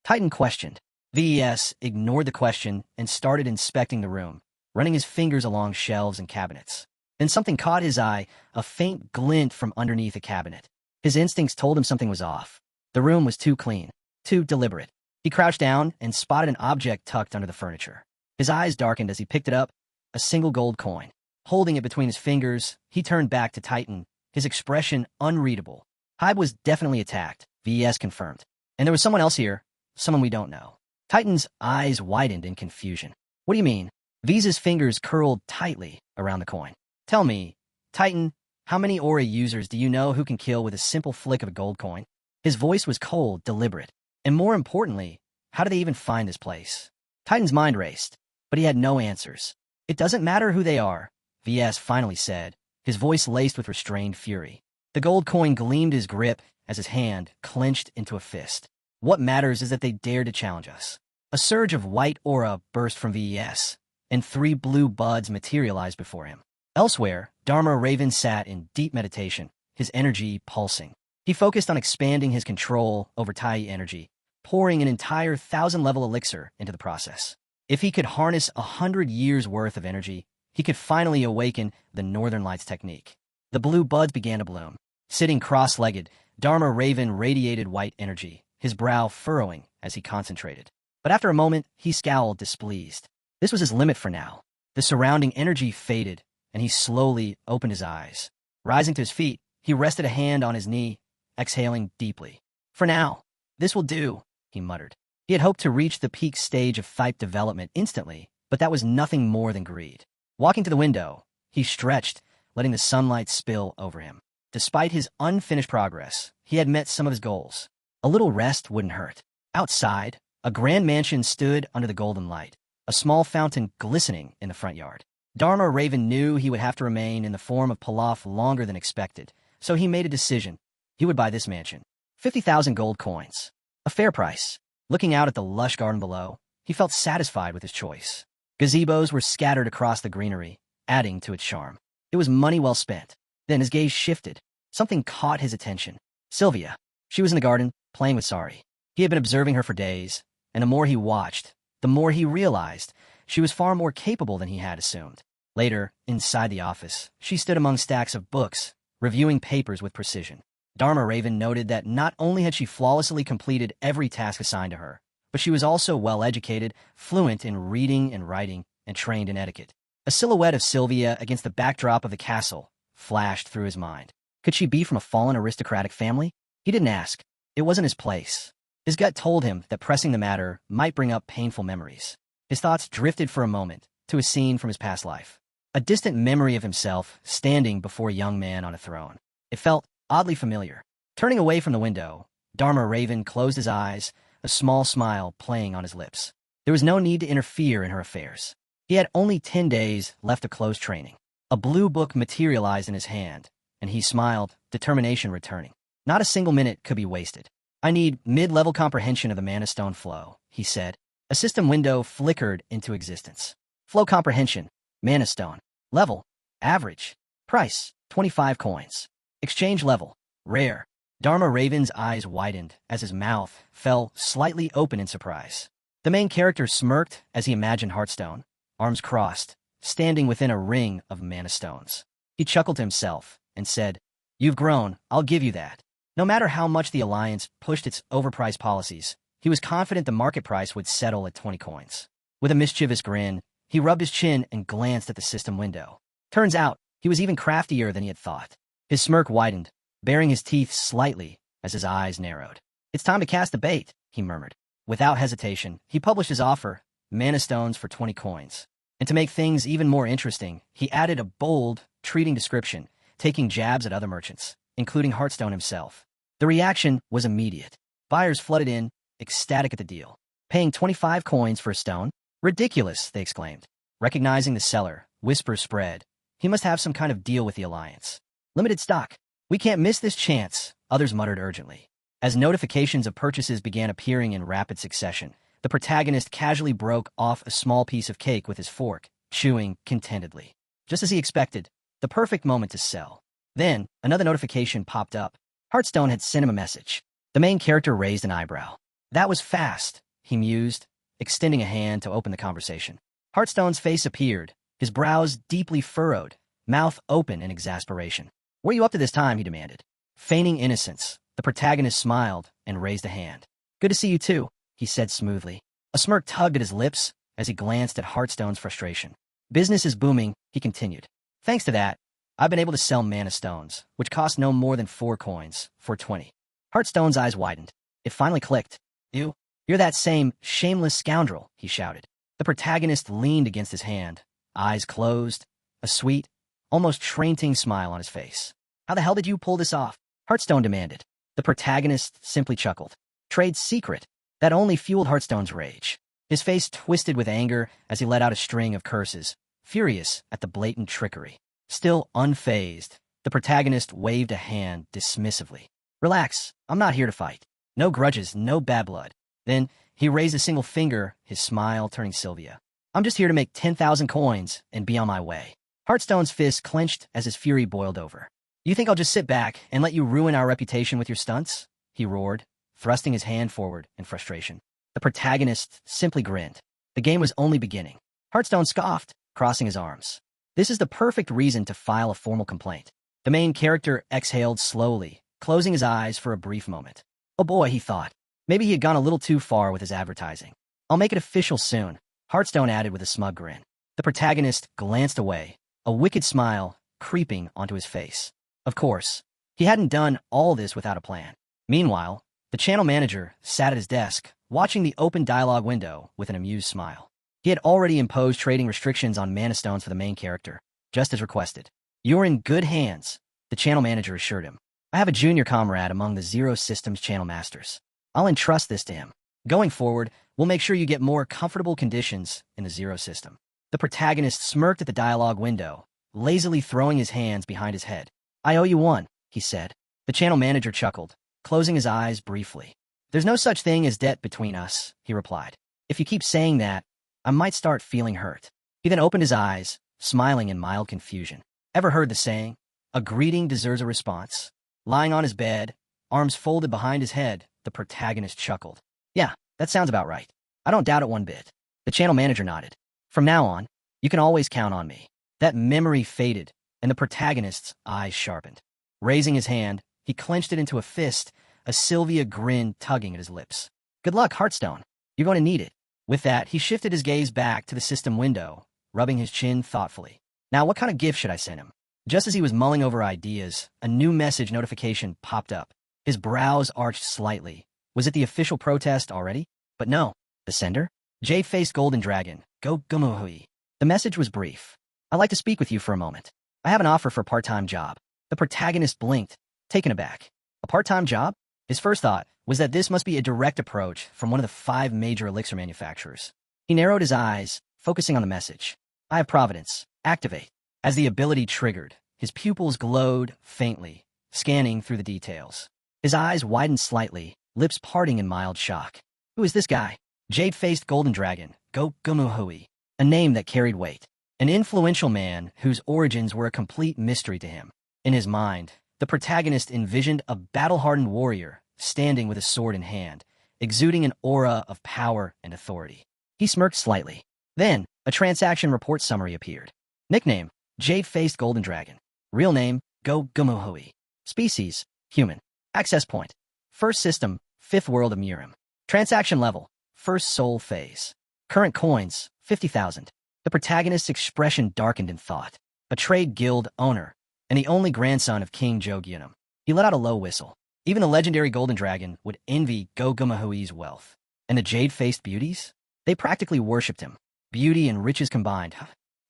Speaker 1: Titan questioned. VES ignored the question and started inspecting the room, running his fingers along shelves and cabinets. Then something caught his eye, a faint glint from underneath a cabinet. His instincts told him something was off. The room was too clean, too deliberate. He crouched down and spotted an object tucked under the furniture. His eyes darkened as he picked it up, a single gold coin. Holding it between his fingers, he turned back to Titan, his expression unreadable. Hybe was definitely attacked, VES confirmed. And there was someone else here, someone we don't know. Titan's eyes widened in confusion. What do you mean? V's fingers curled tightly around the coin. Tell me, Titan, how many aura users do you know who can kill with a simple flick of a gold coin? His voice was cold, deliberate. And more importantly, how do they even find this place? Titan's mind raced, but he had no answers. It doesn't matter who they are, VS finally said, his voice laced with restrained fury. The gold coin gleamed his grip as his hand clenched into a fist. What matters is that they dared to challenge us. A surge of white aura burst from VES, and 3 blue buds materialized before him. Elsewhere, Dharma Raven sat in deep meditation, his energy pulsing. He focused on expanding his control over Tai energy, pouring an entire 1,000-level elixir into the process. If he could harness 100 years' worth of energy, he could finally awaken the Northern Lights technique. The blue buds began to bloom. Sitting cross-legged, Dharma Raven radiated white energy, his brow furrowing as he concentrated. But after a moment, he scowled, displeased. This was his limit for now. The surrounding energy faded, and he slowly opened his eyes. Rising to his feet, he rested a hand on his knee, exhaling deeply. For now, this will do, he muttered. He had hoped to reach the peak stage of Thipe development instantly, but that was nothing more than greed. Walking to the window, he stretched, letting the sunlight spill over him. Despite his unfinished progress, he had met some of his goals. A little rest wouldn't hurt. Outside, a grand mansion stood under the golden light, a small fountain glistening in the front yard. Dharma Raven knew he would have to remain in the form of Pilaf longer than expected, so he made a decision. He would buy this mansion. 50,000 gold coins. A fair price. Looking out at the lush garden below, he felt satisfied with his choice. Gazebos were scattered across the greenery, adding to its charm. It was money well spent. Then his gaze shifted. Something caught his attention. Sylvia. She was in the garden, playing with Sari. He had been observing her for days, and the more he watched, the more he realized she was far more capable than he had assumed. Later, inside the office, she stood among stacks of books, reviewing papers with precision. Dharma Raven noted that not only had she flawlessly completed every task assigned to her, but she was also well-educated, fluent in reading and writing, and trained in etiquette. A silhouette of Sylvia against the backdrop of the castle flashed through his mind. Could she be from a fallen aristocratic family? He didn't ask. It wasn't his place. His gut told him that pressing the matter might bring up painful memories. His thoughts drifted for a moment to a scene from his past life. A distant memory of himself standing before a young man on a throne. It felt oddly familiar. Turning away from the window, Dharma Raven closed his eyes, a small smile playing on his lips. There was no need to interfere in her affairs. He had only 10 days left of close training. A blue book materialized in his hand, and he smiled, determination returning. Not a single minute could be wasted. I need mid-level comprehension of the Mana Stone flow, he said. A system window flickered into existence. Flow comprehension, Mana Stone. Level, average. Price, 25 coins. Exchange level, Rare. Dharma Raven's eyes widened as his mouth fell slightly open in surprise. The main character smirked as he imagined Hearthstone, arms crossed, standing within a ring of mana stones. He chuckled to himself and said, "You've grown, I'll give you that." No matter how much the Alliance pushed its overpriced policies, he was confident the market price would settle at 20 coins. With a mischievous grin, he rubbed his chin and glanced at the system window. Turns out, he was even craftier than he had thought. His smirk widened, baring his teeth slightly as his eyes narrowed. "It's time to cast the bait," he murmured. Without hesitation, he published his offer, mana stones for 20 coins. And to make things even more interesting, he added a bold, treating description, taking jabs at other merchants, including Hearthstone himself. The reaction was immediate. Buyers flooded in, ecstatic at the deal. Paying 25 coins for a stone? Ridiculous, they exclaimed. Recognizing the seller, whispers spread. He must have some kind of deal with the Alliance. Limited stock. We can't miss this chance, others muttered urgently. As notifications of purchases began appearing in rapid succession, the protagonist casually broke off a small piece of cake with his fork, chewing contentedly. Just as he expected, the perfect moment to sell. Then, another notification popped up. Hearthstone had sent him a message. The main character raised an eyebrow. That was fast, he mused, extending a hand to open the conversation. Hearthstone's face appeared, his brows deeply furrowed, mouth open in exasperation. "What are you up to this time?" he demanded. Feigning innocence, the protagonist smiled and raised a hand. "Good to see you too," he said smoothly. A smirk tugged at his lips as he glanced at Hearthstone's frustration. "Business is booming," he continued. "Thanks to that, I've been able to sell mana stones, which cost no more than 4 coins, for 20. Hearthstone's eyes widened. It finally clicked. "You're that same shameless scoundrel," he shouted. The protagonist leaned against his hand, eyes closed, a sweet, almost train-ting smile on his face. "How the hell did you pull this off?" Hearthstone demanded. The protagonist simply chuckled. Trade secret. That only fueled Hearthstone's rage. His face twisted with anger as he let out a string of curses, furious at the blatant trickery. Still unfazed, the protagonist waved a hand dismissively. "Relax, I'm not here to fight. No grudges, no bad blood." Then he raised a single finger, his smile turning Sylvia. "I'm just here to make 10,000 coins and be on my way." Hearthstone's fist clenched as his fury boiled over. "You think I'll just sit back and let you ruin our reputation with your stunts?" he roared, thrusting his hand forward in frustration. The protagonist simply grinned. The game was only beginning. Hearthstone scoffed, crossing his arms. "This is the perfect reason to file a formal complaint." The main character exhaled slowly, closing his eyes for a brief moment. Oh boy, he thought. Maybe he had gone a little too far with his advertising. "I'll make it official soon," Hearthstone added with a smug grin. The protagonist glanced away, a wicked smile creeping onto his face. Of course, he hadn't done all this without a plan. Meanwhile, the channel manager sat at his desk, watching the open dialogue window with an amused smile. He had already imposed trading restrictions on mana stones for the main character, just as requested. "You're in good hands," the channel manager assured him. "I have a junior comrade among the Zero Systems channel masters. I'll entrust this to him. Going forward, we'll make sure you get more comfortable conditions in the Zero System." The protagonist smirked at the dialogue window, lazily throwing his hands behind his head. "I owe you one," he said. The channel manager chuckled, closing his eyes briefly. "There's no such thing as debt between us," he replied. "If you keep saying that, I might start feeling hurt." He then opened his eyes, smiling in mild confusion. Ever heard the saying, "A greeting deserves a response"? Lying on his bed, arms folded behind his head, the protagonist chuckled. "Yeah, that sounds about right. I don't doubt it one bit." The channel manager nodded. "From now on, you can always count on me." That memory faded, and the protagonist's eyes sharpened. Raising his hand, he clenched it into a fist, a Sylvia grin tugging at his lips. "Good luck, Hearthstone. You're going to need it." With that, he shifted his gaze back to the system window, rubbing his chin thoughtfully. "Now, what kind of gift should I send him?" Just as he was mulling over ideas, a new message notification popped up. His brows arched slightly. Was it the official protest already? But no. The sender? Jade-faced golden dragon. Go Gumuhui. The message was brief. "I'd like to speak with you for a moment. I have an offer for a part-time job." The protagonist blinked, taken aback. A part-time job? His first thought was that this must be a direct approach from one of the 5 major elixir manufacturers. He narrowed his eyes, focusing on the message. "I have Providence. Activate." As the ability triggered, his pupils glowed faintly, scanning through the details. His eyes widened slightly, lips parting in mild shock. Who is this guy? Jade-faced golden dragon, Go Gumuhui, a name that carried weight. An influential man whose origins were a complete mystery to him. In his mind, The protagonist envisioned a battle-hardened warrior standing with a sword in hand, exuding an aura of power and authority. He smirked slightly. Then, a transaction report summary appeared. Nickname, Jade-Faced Golden Dragon. Real name, Go Gumuhui. Species, human. Access point, first system, fifth world of Murim. Transaction level, first soul phase. Current coins, 50,000. The protagonist's expression darkened in thought. A trade guild owner, and the only grandson of King Jogyunum. He let out a low whistle. Even the legendary Golden Dragon would envy Go Gumuhui's wealth. And the jade-faced beauties? They practically worshipped him. Beauty and riches combined.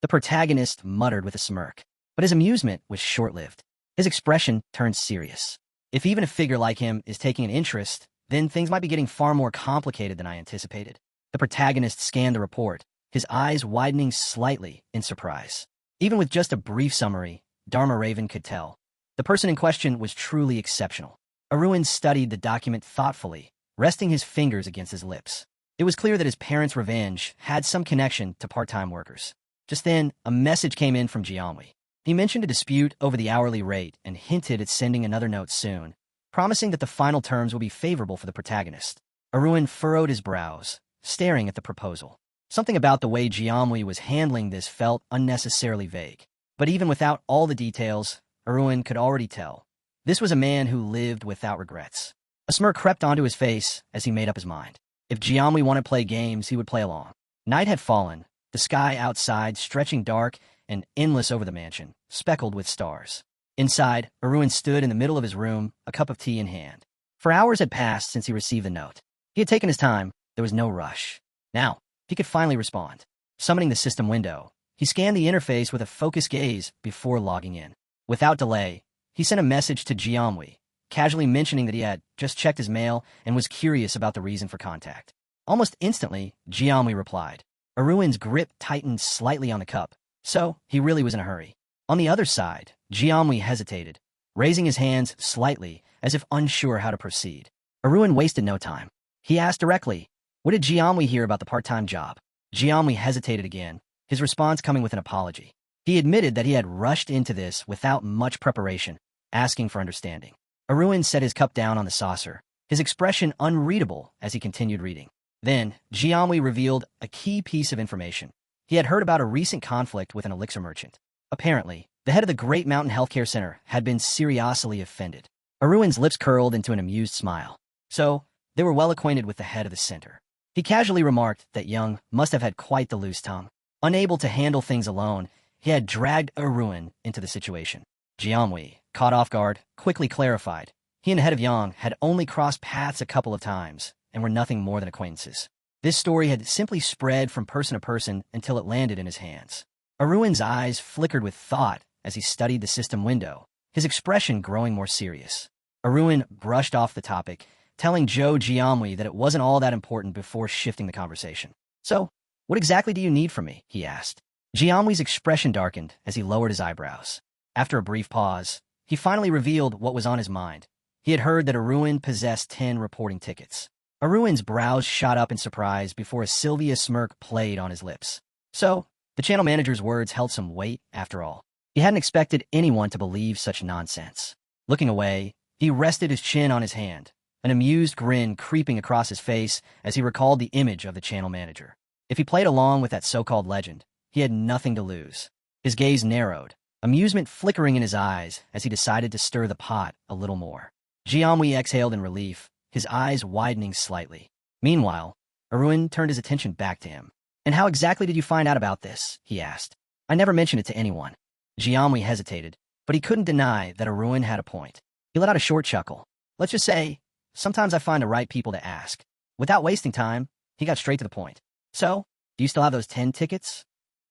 Speaker 1: The protagonist muttered with a smirk. But his amusement was short-lived. His expression turned serious. If even a figure like him is taking an interest, then things might be getting far more complicated than I anticipated. The protagonist scanned the report, his eyes widening slightly in surprise. Even with just a brief summary, Dharma Raven could tell. The person in question was truly exceptional. Arun studied the document thoughtfully, resting his fingers against his lips. It was clear that his parents' revenge had some connection to part-time workers. Just then, a message came in from Jianwei. He mentioned a dispute over the hourly rate and hinted at sending another note soon, promising that the final terms would be favorable for the protagonist. Arun furrowed his brows, staring at the proposal. Something about the way Jianwei was handling this felt unnecessarily vague. But even without all the details, Arun could already tell. This was a man who lived without regrets. A smirk crept onto his face as he made up his mind. If Jianwei wanted to play games, he would play along. Night had fallen, the sky outside stretching dark and endless over the mansion, speckled with stars. Inside, Arun stood in the middle of his room, a cup of tea in hand. For hours had passed since he received the note. He had taken his time, there was no rush. Now, he could finally respond. Summoning the system window, he scanned the interface with a focused gaze before logging in. Without delay, he sent a message to Jianwei, casually mentioning that he had just checked his mail and was curious about the reason for contact. Almost instantly, Jianwei replied. Arun's grip tightened slightly on the cup, so he really was in a hurry. On the other side, Jianwei hesitated, raising his hands slightly as if unsure how to proceed. Arun wasted no time. He asked directly, what did Jianwei hear about the part-time job? Jianwei hesitated again, his response coming with an apology. He admitted that he had rushed into this without much preparation, asking for understanding. Arun set his cup down on the saucer, his expression unreadable as he continued reading. Then, Jianwei revealed a key piece of information. He had heard about a recent conflict with an elixir merchant. Apparently, the head of the Great Mountain Healthcare Center had been seriously offended. Arun's lips curled into an amused smile. So, they were well acquainted with the head of the center. He casually remarked that Young must have had quite the loose tongue. Unable to handle things alone, he had dragged Arun into the situation. Jianwei, caught off guard, quickly clarified. He and the head of Yang had only crossed paths a couple of times and were nothing more than acquaintances. This story had simply spread from person to person until it landed in his hands. Arun's eyes flickered with thought as he studied the system window, his expression growing more serious. Arun brushed off the topic, telling Zhou Jianwei that it wasn't all that important before shifting the conversation. So, what exactly do you need from me? He asked. Jianwei's expression darkened as he lowered his eyebrows. After a brief pause, he finally revealed what was on his mind. He had heard that Arun possessed 10 reporting tickets. Arun's brows shot up in surprise before a Sylvia smirk played on his lips. So, the channel manager's words held some weight after all. He hadn't expected anyone to believe such nonsense. Looking away, he rested his chin on his hand, an amused grin creeping across his face as he recalled the image of the channel manager. If he played along with that so-called legend, he had nothing to lose. His gaze narrowed, amusement flickering in his eyes as he decided to stir the pot a little more. Jianwei exhaled in relief, his eyes widening slightly. Meanwhile, Arun turned his attention back to him. And how exactly did you find out about this? He asked. I never mentioned it to anyone. Jianwei hesitated, but he couldn't deny that Arun had a point. He let out a short chuckle. Let's just say, sometimes I find the right people to ask. Without wasting time, he got straight to the point. So, do you still have those 10 tickets?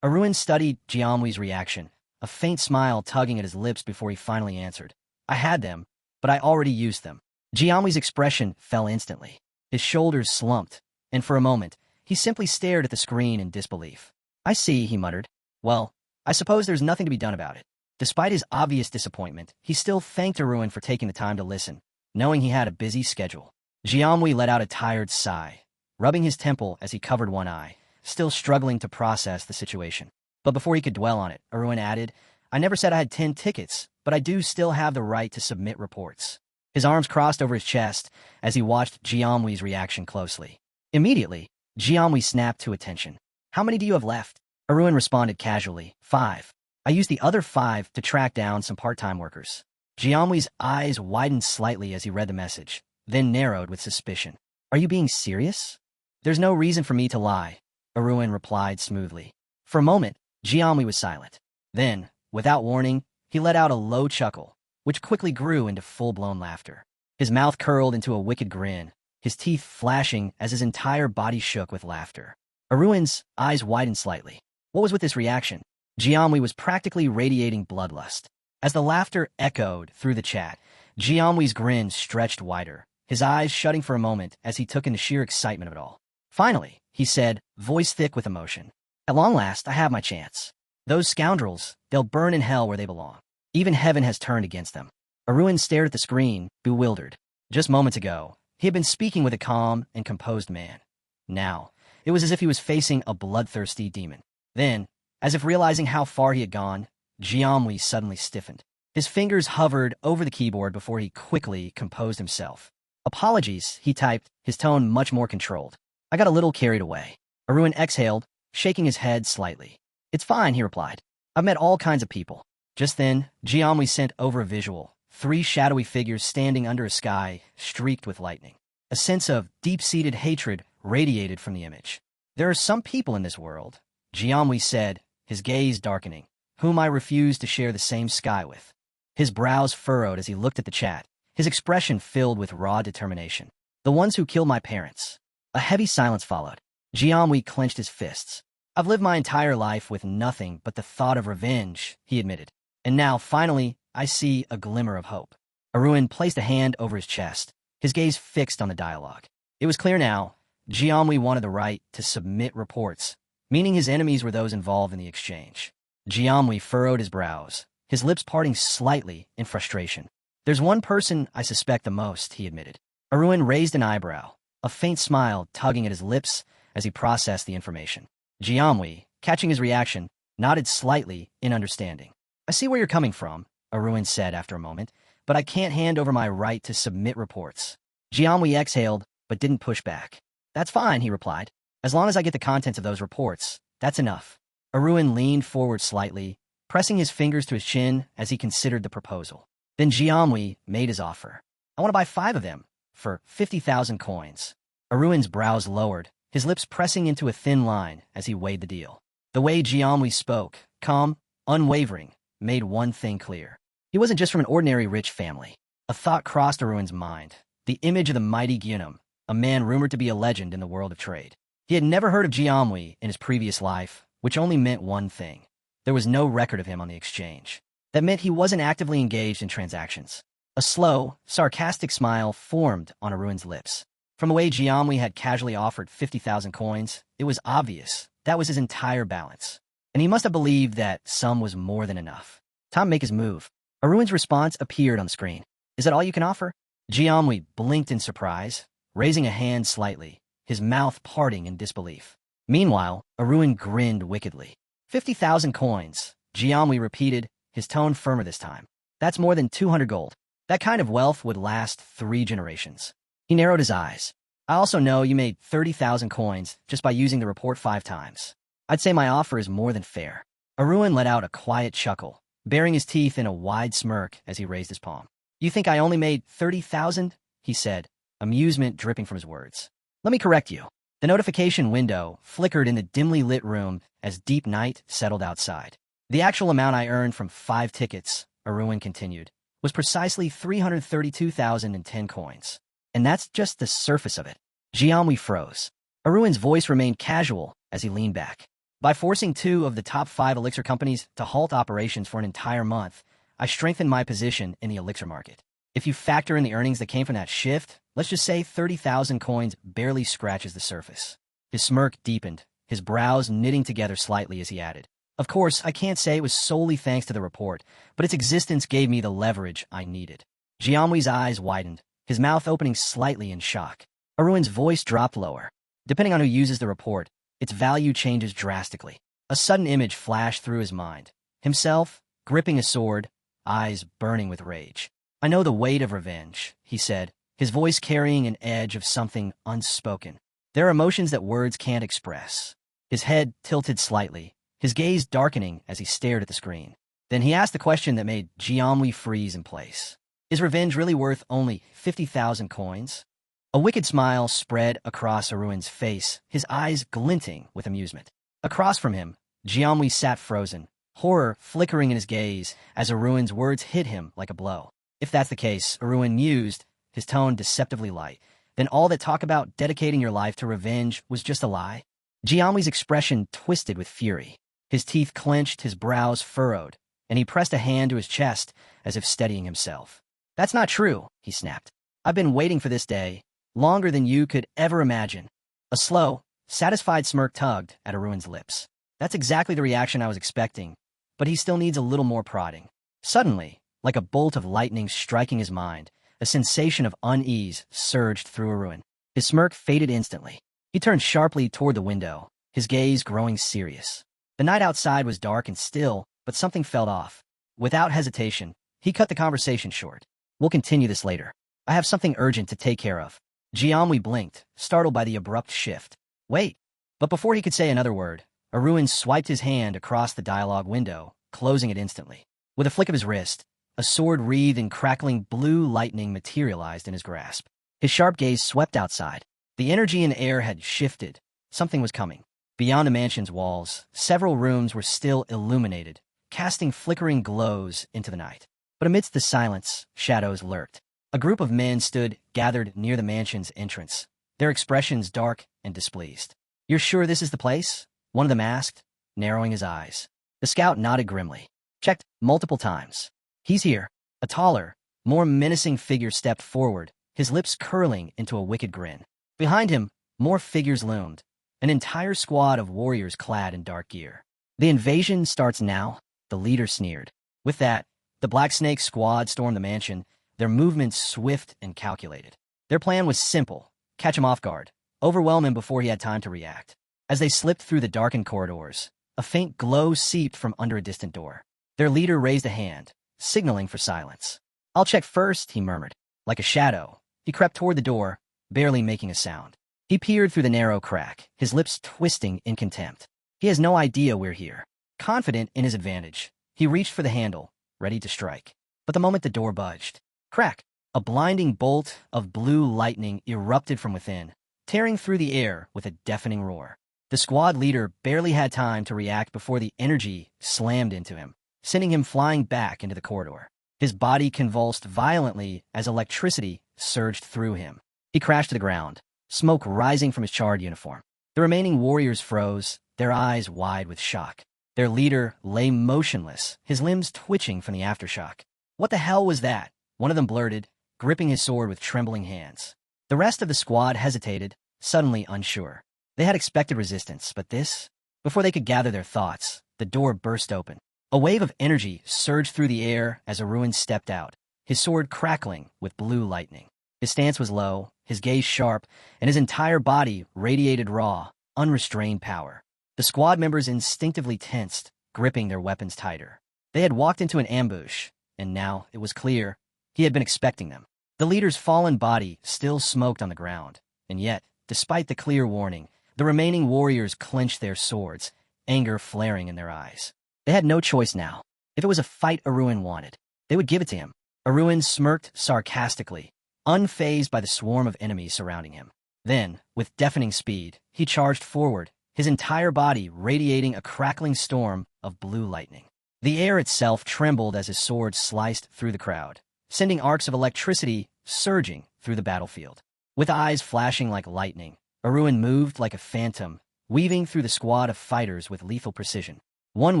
Speaker 1: Arun studied Jianwei's reaction, a faint smile tugging at his lips before he finally answered. I had them, but I already used them. Jianwei's expression fell instantly. His shoulders slumped, and for a moment, he simply stared at the screen in disbelief. I see, he muttered. Well, I suppose there's nothing to be done about it. Despite his obvious disappointment, he still thanked Arun for taking the time to listen, knowing he had a busy schedule. Jianwei let out a tired sigh, rubbing his temple as he covered one eye, still struggling to process the situation. But before he could dwell on it, Arun added, I never said I had 10 tickets, but I do still have the right to submit reports. His arms crossed over his chest as he watched Jianwei's reaction closely. Immediately, Jianwei snapped to attention. How many do you have left? Arun responded casually, 5. I used the other 5 to track down some part-time workers. Jianwei's eyes widened slightly as he read the message, then narrowed with suspicion. Are you being serious? There's no reason for me to lie, Arun replied smoothly. For a moment, Jianwei was silent. Then, without warning, he let out a low chuckle, which quickly grew into full-blown laughter. His mouth curled into a wicked grin, his teeth flashing as his entire body shook with laughter. Arun's eyes widened slightly. What was with this reaction? Jianwei was practically radiating bloodlust. As the laughter echoed through the chat, Jianwei's grin stretched wider, his eyes shutting for a moment as he took in the sheer excitement of it all. Finally, he said, voice thick with emotion, at long last, I have my chance. Those scoundrels, they'll burn in hell where they belong. Even heaven has turned against them. Arun stared at the screen, bewildered. Just moments ago, he had been speaking with a calm and composed man. Now, it was as if he was facing a bloodthirsty demon. Then, as if realizing how far he had gone, Jianwei suddenly stiffened. His fingers hovered over the keyboard before he quickly composed himself. Apologies, he typed, his tone much more controlled. I got a little carried away. Arun exhaled, shaking his head slightly. It's fine, he replied. I've met all kinds of people. Just then, Jianwei sent over a visual, 3 shadowy figures standing under a sky streaked with lightning. A sense of deep-seated hatred radiated from the image. There are some people in this world, Jianwei said, his gaze darkening, whom I refuse to share the same sky with. His brows furrowed as he looked at the chat, his expression filled with raw determination. The ones who killed my parents. A heavy silence followed. Jianwei clenched his fists. I've lived my entire life with nothing but the thought of revenge, he admitted. And now, finally, I see a glimmer of hope. Arun placed a hand over his chest, his gaze fixed on the dialogue. It was clear now, Jianwei wanted the right to submit reports, meaning his enemies were those involved in the exchange. Jianwei furrowed his brows, his lips parting slightly in frustration. There's one person I suspect the most, he admitted. Arun raised an eyebrow, a faint smile tugging at his lips as he processed the information. Jianwei, catching his reaction, nodded slightly in understanding. I see where you're coming from, Arun said after a moment, but I can't hand over my right to submit reports. Jianwei exhaled, but didn't push back. That's fine, he replied. As long as I get the contents of those reports, that's enough. Arun leaned forward slightly, pressing his fingers to his chin as he considered the proposal. Then Jianwei made his offer. I want to buy 5 of them, for 50,000 coins. Arun's brows lowered, his lips pressing into a thin line as he weighed the deal. The way Jianwei spoke, calm, unwavering, made one thing clear. He wasn't just from an ordinary rich family. A thought crossed Arun's mind, the image of the mighty Gyunum, a man rumored to be a legend in the world of trade. He had never heard of Jianwei in his previous life, which only meant one thing. There was no record of him on the exchange. That meant he wasn't actively engaged in transactions. A slow, sarcastic smile formed on Arun's lips. From the way Jianwei had casually offered 50,000 coins, it was obvious that was his entire balance. And he must have believed that sum was more than enough. Time to make his move. Arun's response appeared on the screen. Is that all you can offer? Jianwei blinked in surprise, raising a hand slightly, his mouth parting in disbelief. Meanwhile, Arun grinned wickedly. 50,000 coins, Jianwei repeated, his tone firmer this time. That's more than 200 gold. That kind of wealth would last 3 generations. He narrowed his eyes. I also know you made 30,000 coins just by using the report 5 times. I'd say my offer is more than fair. Arun let out a quiet chuckle, baring his teeth in a wide smirk as he raised his palm. You think I only made 30,000? He said, amusement dripping from his words. Let me correct you. The notification window flickered in the dimly lit room as deep night settled outside. The actual amount I earned from 5 tickets, Arun continued, was precisely 332,010 coins. And that's just the surface of it. Jianwei froze. Arun's voice remained casual as he leaned back. By forcing 2 of the top 5 elixir companies to halt operations for an entire month, I strengthened my position in the elixir market. If you factor in the earnings that came from that shift, let's just say 30,000 coins barely scratches the surface. His smirk deepened, his brows knitting together slightly as he added. Of course, I can't say it was solely thanks to the report, but its existence gave me the leverage I needed. Jianwei's eyes widened, his mouth opening slightly in shock. Arun's voice dropped lower. Depending on who uses the report, its value changes drastically. A sudden image flashed through his mind. Himself, gripping his sword, eyes burning with rage. "I know the weight of revenge," he said, his voice carrying an edge of something unspoken. There are emotions that words can't express. His head tilted slightly, his gaze darkening as he stared at the screen. Then he asked the question that made Jianwei freeze in place. "Is revenge really worth only 50,000 coins?" A wicked smile spread across Aruin's face, his eyes glinting with amusement. Across from him, Jianwei sat frozen, horror flickering in his gaze as Aruin's words hit him like a blow. If that's the case, Aruin mused, his tone deceptively light, then all that talk about dedicating your life to revenge was just a lie? Jianwei's expression twisted with fury. His teeth clenched, his brows furrowed, and he pressed a hand to his chest as if steadying himself. "That's not true," he snapped. "I've been waiting for this day, longer than you could ever imagine." A slow, satisfied smirk tugged at Aruin's lips. "That's exactly the reaction I was expecting, but he still needs a little more prodding." Suddenly, like a bolt of lightning striking his mind, a sensation of unease surged through Aruin. His smirk faded instantly. He turned sharply toward the window, his gaze growing serious. The night outside was dark and still, but something felt off. Without hesitation, he cut the conversation short. "We'll continue this later. I have something urgent to take care of." Jianwei blinked, startled by the abrupt shift. "Wait." But before he could say another word, Aruin swiped his hand across the dialogue window, closing it instantly. With a flick of his wrist, a sword wreathed in crackling blue lightning materialized in his grasp. His sharp gaze swept outside. The energy in the air had shifted. Something was coming. Beyond the mansion's walls, several rooms were still illuminated, casting flickering glows into the night. But amidst the silence, shadows lurked. A group of men stood gathered near the mansion's entrance, their expressions dark and displeased. "You're sure this is the place?" one of them asked, narrowing his eyes. The scout nodded grimly. "Checked multiple times. He's here." A taller, more menacing figure stepped forward, his lips curling into a wicked grin. Behind him, more figures loomed, an entire squad of warriors clad in dark gear. "The invasion starts now," the leader sneered. With that, the Black Snake squad stormed the mansion, their movements swift and calculated. Their plan was simple: catch him off guard, overwhelm him before he had time to react. As they slipped through the darkened corridors, a faint glow seeped from under a distant door. Their leader raised a hand, signaling for silence. "I'll check first," he murmured. Like a shadow, he crept toward the door, barely making a sound. He peered through the narrow crack, his lips twisting in contempt. He has no idea we're here. Confident in his advantage, he reached for the handle, ready to strike. But the moment the door budged, crack! A blinding bolt of blue lightning erupted from within, tearing through the air with a deafening roar. The squad leader barely had time to react before the energy slammed into him, sending him flying back into the corridor. His body convulsed violently as electricity surged through him. He crashed to the ground, smoke rising from his charred uniform. The remaining warriors froze, their eyes wide with shock. Their leader lay motionless, his limbs twitching from the aftershock. "What the hell was that?" one of them blurted, gripping his sword with trembling hands. The rest of the squad hesitated, suddenly unsure. They had expected resistance, but this? Before they could gather their thoughts, the door burst open. A wave of energy surged through the air as Aruin stepped out, his sword crackling with blue lightning. His stance was low, his gaze sharp, and his entire body radiated raw, unrestrained power. The squad members instinctively tensed, gripping their weapons tighter. They had walked into an ambush, and now, it was clear, he had been expecting them. The leader's fallen body still smoked on the ground, and yet, despite the clear warning, the remaining warriors clenched their swords, anger flaring in their eyes. They had no choice now. If it was a fight Aruin wanted, they would give it to him. Aruin smirked sarcastically, unfazed by the swarm of enemies surrounding him. Then, with deafening speed, he charged forward, his entire body radiating a crackling storm of blue lightning. The air itself trembled as his sword sliced through the crowd, sending arcs of electricity surging through the battlefield. With eyes flashing like lightning, Aruin moved like a phantom, weaving through the squad of fighters with lethal precision. One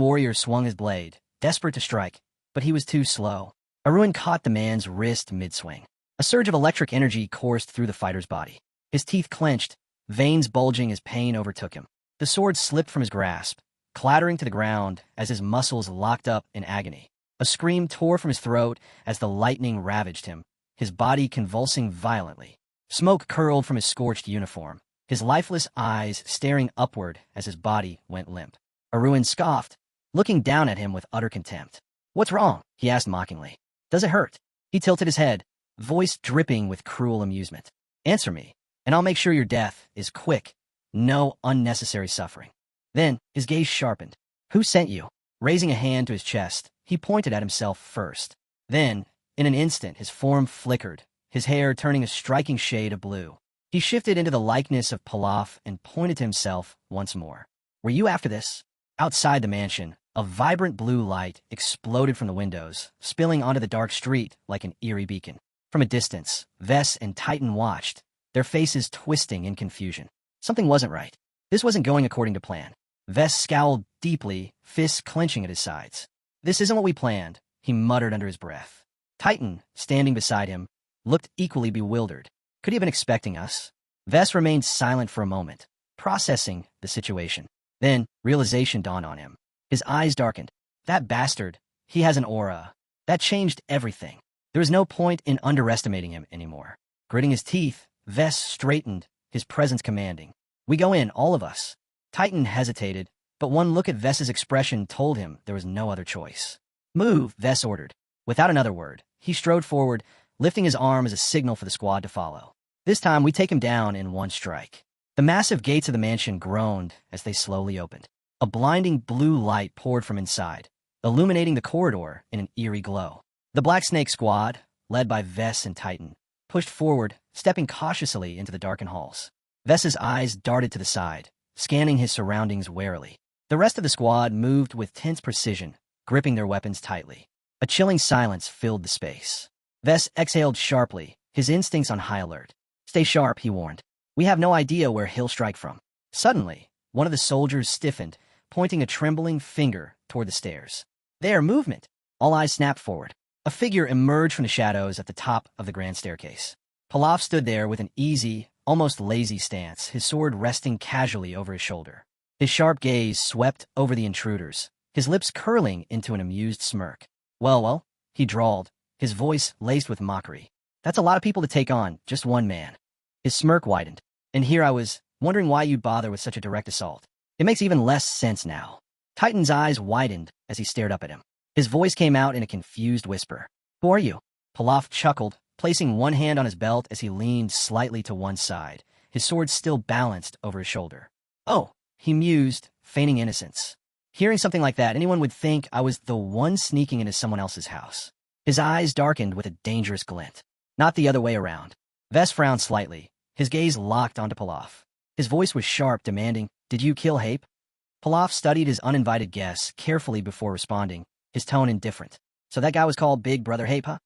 Speaker 1: warrior swung his blade, desperate to strike, but he was too slow. Aruin caught the man's wrist mid-swing. A surge of electric energy coursed through the fighter's body. His teeth clenched, veins bulging as pain overtook him. The sword slipped from his grasp, clattering to the ground as his muscles locked up in agony. A scream tore from his throat as the lightning ravaged him, his body convulsing violently. Smoke curled from his scorched uniform, his lifeless eyes staring upward as his body went limp. Aruin scoffed, looking down at him with utter contempt. "What's wrong?" he asked mockingly. "Does it hurt?" He tilted his head, voice dripping with cruel amusement. "Answer me, and I'll make sure your death is quick, no unnecessary suffering." Then his gaze sharpened. "Who sent you?" Raising a hand to his chest, he pointed at himself first. Then, in an instant, his form flickered, his hair turning a striking shade of blue. He shifted into the likeness of Pilaf and pointed to himself once more. "Were you after this?" Outside the mansion, a vibrant blue light exploded from the windows, spilling onto the dark street like an eerie beacon. From a distance, Vess and Titan watched, their faces twisting in confusion. Something wasn't right. This wasn't going according to plan. Vess scowled deeply, fists clenching at his sides. "This isn't what we planned," he muttered under his breath. Titan, standing beside him, looked equally bewildered. "Could he have been expecting us?" Vess remained silent for a moment, processing the situation. Then, realization dawned on him. His eyes darkened. That bastard, he has an aura. That changed everything. There was no point in underestimating him anymore. Gritting his teeth, Vess straightened, his presence commanding. "We go in, all of us." Titan hesitated, but one look at Vess's expression told him there was no other choice. "Move," Vess ordered. Without another word, he strode forward, lifting his arm as a signal for the squad to follow. "This time we take him down in one strike." The massive gates of the mansion groaned as they slowly opened. A blinding blue light poured from inside, illuminating the corridor in an eerie glow. The Black Snake squad, led by Vess and Titan, pushed forward, stepping cautiously into the darkened halls. Vess's eyes darted to the side, scanning his surroundings warily. The rest of the squad moved with tense precision, gripping their weapons tightly. A chilling silence filled the space. Vess exhaled sharply, his instincts on high alert. "Stay sharp," he warned. "We have no idea where he'll strike from." Suddenly, one of the soldiers stiffened, pointing a trembling finger toward the stairs. "There, movement!" All eyes snapped forward. A figure emerged from the shadows at the top of the grand staircase. Pilaf stood there with an easy, almost lazy stance, his sword resting casually over his shoulder. His sharp gaze swept over the intruders, his lips curling into an amused smirk. Well, he drawled, his voice laced with mockery. "That's a lot of people to take on, just one man." His smirk widened. "And here I was, wondering why you'd bother with such a direct assault. It makes even less sense now." Titan's eyes widened as he stared up at him. His voice came out in a confused whisper. "Who are you?" Pilaf chuckled, placing one hand on his belt as he leaned slightly to one side, his sword still balanced over his shoulder. "Oh," he mused, feigning innocence. "Hearing something like that, anyone would think I was the one sneaking into someone else's house." His eyes darkened with a dangerous glint. "Not the other way around." Vess frowned slightly, his gaze locked onto Pilaf. His voice was sharp, demanding, "Did you kill Hape?" Pilaf studied his uninvited guess carefully before responding, his tone indifferent. "So that guy was called Big Brother Hape, huh?"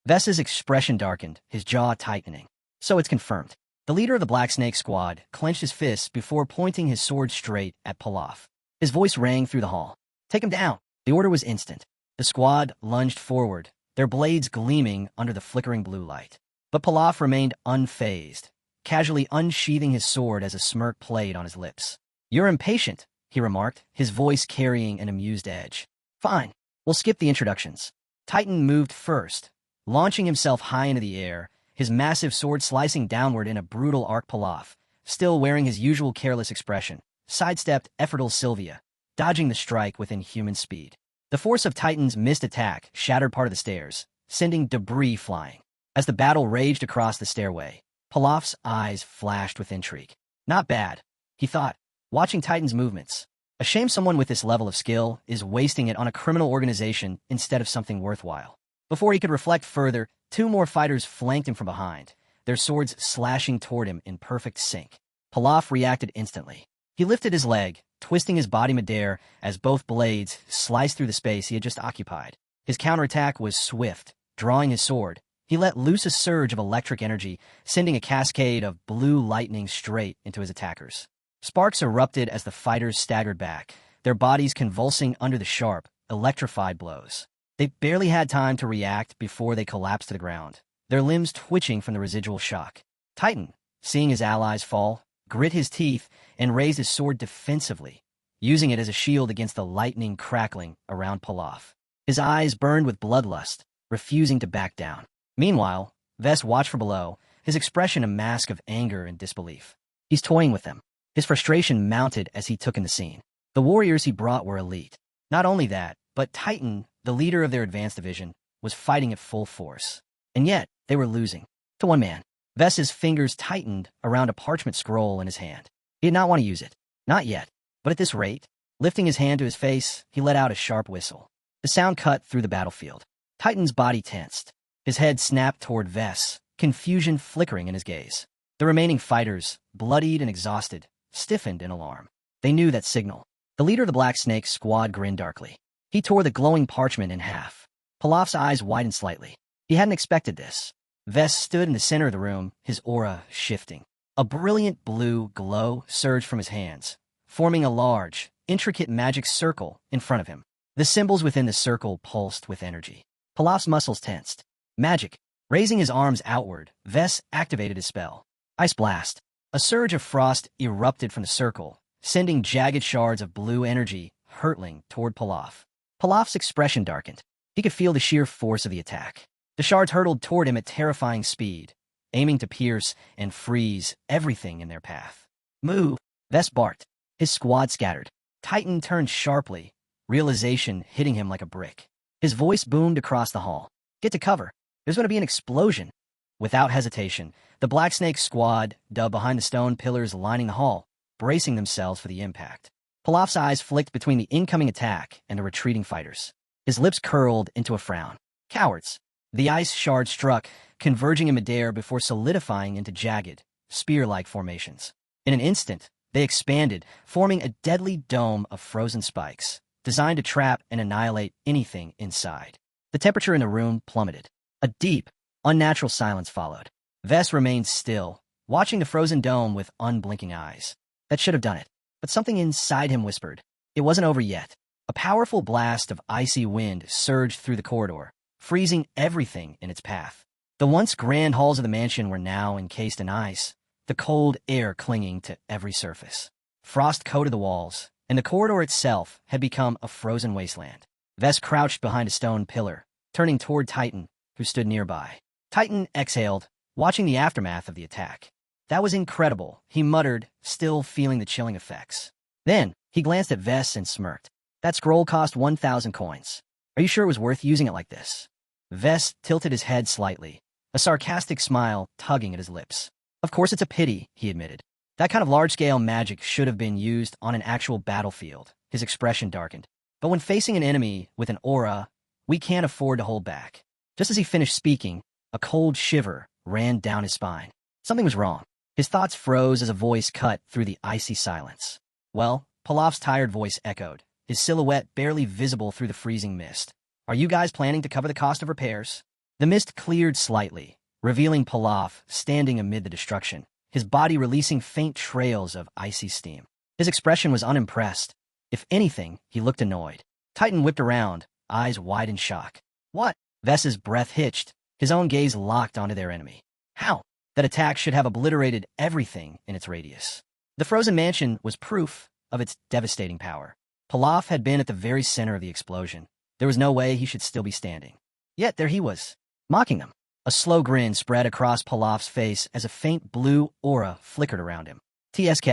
Speaker 1: Vess's expression darkened, his jaw tightening. "So it's confirmed." The leader of the Black Snake squad clenched his fists before pointing his sword straight at Pilaf. His voice rang through the hall. "Take him down." The order was instant. The squad lunged forward, their blades gleaming under the flickering blue light. But Pilaf remained unfazed, casually unsheathing his sword as a smirk played on his lips. "You're impatient," he remarked, his voice carrying an amused edge. "Fine, we'll skip the introductions." Titan moved first, launching himself high into the air, his massive sword slicing downward in a brutal arc. Pilaf, still wearing his usual careless expression, sidestepped effortless Sylvia, dodging the strike within human speed. The force of Titan's missed attack shattered part of the stairs, sending debris flying. As the battle raged across the stairway, Pilaf's eyes flashed with intrigue. Not bad, he thought, watching Titan's movements. A shame someone with this level of skill is wasting it on a criminal organization instead of something worthwhile. Before he could reflect further, two more fighters flanked him from behind, their swords slashing toward him in perfect sync. Pilaf reacted instantly. He lifted his leg, twisting his body midair as both blades sliced through the space he had just occupied. His counterattack was swift. Drawing his sword, he let loose a surge of electric energy, sending a cascade of blue lightning straight into his attackers. Sparks erupted as the fighters staggered back, their bodies convulsing under the sharp, electrified blows. They barely had time to react before they collapsed to the ground, their limbs twitching from the residual shock. Titan, seeing his allies fall, grit his teeth and raised his sword defensively, using it as a shield against the lightning crackling around Pilaf. His eyes burned with bloodlust, refusing to back down. Meanwhile, Vess watched from below, his expression a mask of anger and disbelief. He's toying with them. His frustration mounted as he took in the scene. The warriors he brought were elite. Not only that, but Titan, the leader of their advanced division, was fighting at full force. And yet, they were losing. To one man. Vess's fingers tightened around a parchment scroll in his hand. He did not want to use it. Not yet. But at this rate, lifting his hand to his face, he let out a sharp whistle. The sound cut through the battlefield. Titan's body tensed. His head snapped toward Vess, confusion flickering in his gaze. The remaining fighters, bloodied and exhausted, stiffened in alarm. They knew that signal. The leader of the Black Snake squad grinned darkly. He tore the glowing parchment in half. Pilaf's eyes widened slightly. He hadn't expected this. Vess stood in the center of the room, his aura shifting. A brilliant blue glow surged from his hands, forming a large, intricate magic circle in front of him. The symbols within the circle pulsed with energy. Pilaf's muscles tensed. Magic. Raising his arms outward, Vess activated his spell. Ice Blast. A surge of frost erupted from the circle, sending jagged shards of blue energy hurtling toward Pilaf. Pilaf's expression darkened. He could feel the sheer force of the attack. The shards hurtled toward him at terrifying speed, aiming to pierce and freeze everything in their path. Move! Vess barked. His squad scattered. Titan turned sharply, realization hitting him like a brick. His voice boomed across the hall. Get to cover. There's going to be an explosion. Without hesitation, the Black Snake squad dug behind the stone pillars lining the hall, bracing themselves for the impact. Pilaf's eyes flicked between the incoming attack and the retreating fighters. His lips curled into a frown. Cowards. The ice shard struck, converging in midair before solidifying into jagged, spear-like formations. In an instant, they expanded, forming a deadly dome of frozen spikes, designed to trap and annihilate anything inside. The temperature in the room plummeted. A deep, unnatural silence followed. Vess remained still, watching the frozen dome with unblinking eyes. That should have done it. But something inside him whispered. It wasn't over yet. A powerful blast of icy wind surged through the corridor, freezing everything in its path. The once grand halls of the mansion were now encased in ice, the cold air clinging to every surface. Frost coated the walls, and the corridor itself had become a frozen wasteland. Vess crouched behind a stone pillar, turning toward Titan, who stood nearby. Titan exhaled, watching the aftermath of the attack. That was incredible, he muttered, still feeling the chilling effects. Then, he glanced at Vess and smirked. That scroll cost 1,000 coins. Are you sure it was worth using it like this? Vess tilted his head slightly, a sarcastic smile tugging at his lips. Of course it's a pity, he admitted. That kind of large-scale magic should have been used on an actual battlefield. His expression darkened. But when facing an enemy with an aura, we can't afford to hold back. Just as he finished speaking, a cold shiver ran down his spine. Something was wrong. His thoughts froze as a voice cut through the icy silence. Well, Pilaf's tired voice echoed, his silhouette barely visible through the freezing mist. Are you guys planning to cover the cost of repairs? The mist cleared slightly, revealing Pilaf standing amid the destruction, his body releasing faint trails of icy steam. His expression was unimpressed. If anything, he looked annoyed. Titan whipped around, eyes wide in shock. What? Vess's breath hitched, his own gaze locked onto their enemy. How? That attack should have obliterated everything in its radius. The frozen mansion was proof of its devastating power. Pilaf had been at the very center of the explosion. There was no way he should still be standing. Yet there he was, mocking them. A slow grin spread across Pilaf's face as a faint blue aura flickered around him. TSK.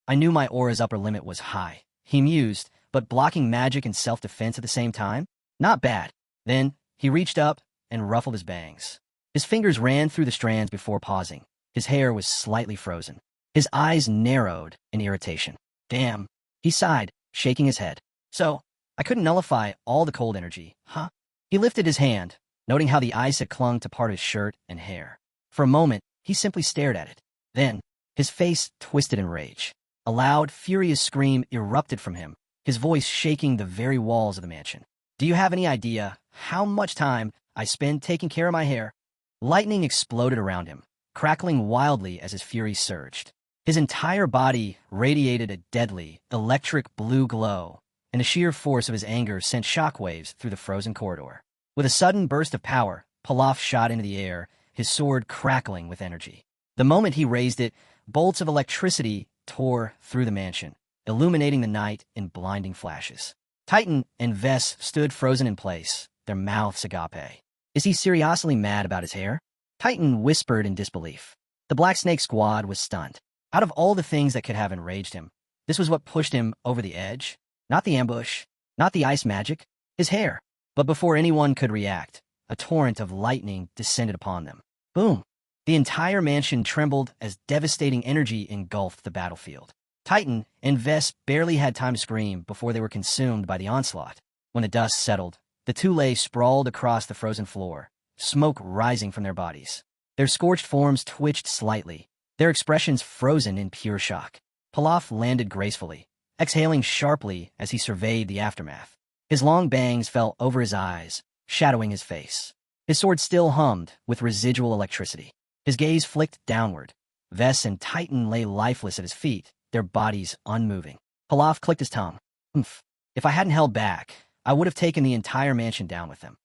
Speaker 1: I knew my aura's upper limit was high, he mused, but blocking magic and self-defense at the same time? Not bad. Then, he reached up and ruffled his bangs. His fingers ran through the strands before pausing. His hair was slightly frozen. His eyes narrowed in irritation. Damn. He sighed, shaking his head. So, I couldn't nullify all the cold energy, huh? He lifted his hand, noting how the ice had clung to part of his shirt and hair. For a moment, he simply stared at it. Then, his face twisted in rage. A loud, furious scream erupted from him, his voice shaking the very walls of the mansion. Do you have any idea how much time I spend taking care of my hair? Lightning exploded around him, crackling wildly as his fury surged. His entire body radiated a deadly, electric blue glow, and the sheer force of his anger sent shockwaves through the frozen corridor. With a sudden burst of power, Pilaf shot into the air, his sword crackling with energy. The moment he raised it, bolts of electricity tore through the mansion, illuminating the night in blinding flashes. Titan and Vess stood frozen in place, their mouths agape. Is he seriously mad about his hair? Titan whispered in disbelief. The Black Snake squad was stunned. Out of all the things that could have enraged him, this was what pushed him over the edge. Not the ambush, not the ice magic, his hair. But before anyone could react, a torrent of lightning descended upon them. Boom! The entire mansion trembled as devastating energy engulfed the battlefield. Titan and Vess barely had time to scream before they were consumed by the onslaught. When the dust settled, the two lay sprawled across the frozen floor, smoke rising from their bodies. Their scorched forms twitched slightly, their expressions frozen in pure shock. Pilaf landed gracefully, exhaling sharply as he surveyed the aftermath. His long bangs fell over his eyes, shadowing his face. His sword still hummed with residual electricity. His gaze flicked downward. Vess and Titan lay lifeless at his feet, their bodies unmoving. Pilaf clicked his tongue. If I hadn't held back, I would have taken the entire mansion down with him.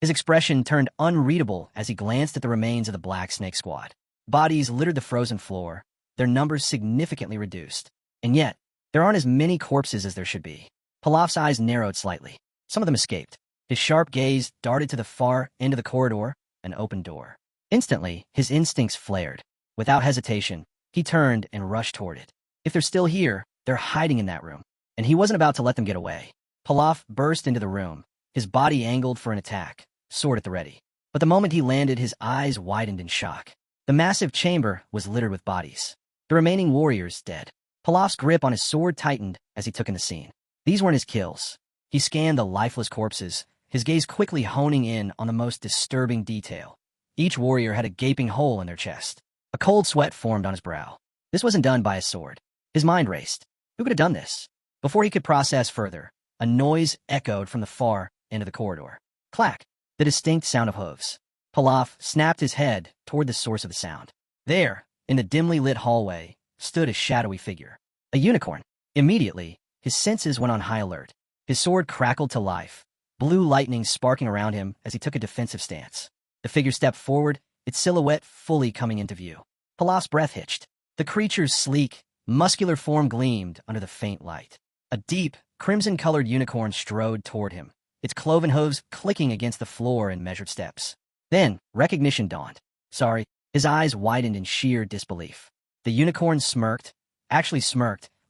Speaker 1: His expression turned unreadable as he glanced at the remains of the Black Snake Squad. Bodies littered the frozen floor, their numbers significantly reduced. And yet, there aren't as many corpses as there should be. Pilaf's eyes narrowed slightly. Some of them escaped. His sharp gaze darted to the far end of the corridor, an open door. Instantly, his instincts flared. Without hesitation, he turned and rushed toward it. If they're still here, they're hiding in that room. And he wasn't about to let them get away. Pilaf burst into the room, his body angled for an attack, sword at the ready. But the moment he landed, his eyes widened in shock. The massive chamber was littered with bodies. The remaining warriors dead. Pilaf's grip on his sword tightened as he took in the scene. These weren't his kills. He scanned the lifeless corpses, his gaze quickly honing in on the most disturbing detail. Each warrior had a gaping hole in their chest. A cold sweat formed on his brow. This wasn't done by a sword. His mind raced. Who could have done this? Before he could process further, a noise echoed from the far end of the corridor. Clack! The distinct sound of hooves. Pilaf snapped his head toward the source of the sound. There, in the dimly lit hallway, stood a shadowy figure. A unicorn. Immediately, his senses went on high alert. His sword crackled to life, blue lightning sparking around him as he took a defensive stance. The figure stepped forward, its silhouette fully coming into view. Pilaf's breath hitched. The creature's sleek, muscular form gleamed under the faint light. A deep, crimson-colored unicorn strode toward him, its cloven hooves clicking against the floor in measured steps. Then, recognition dawned. Sorry, his eyes widened in sheer disbelief. The unicorn smirked,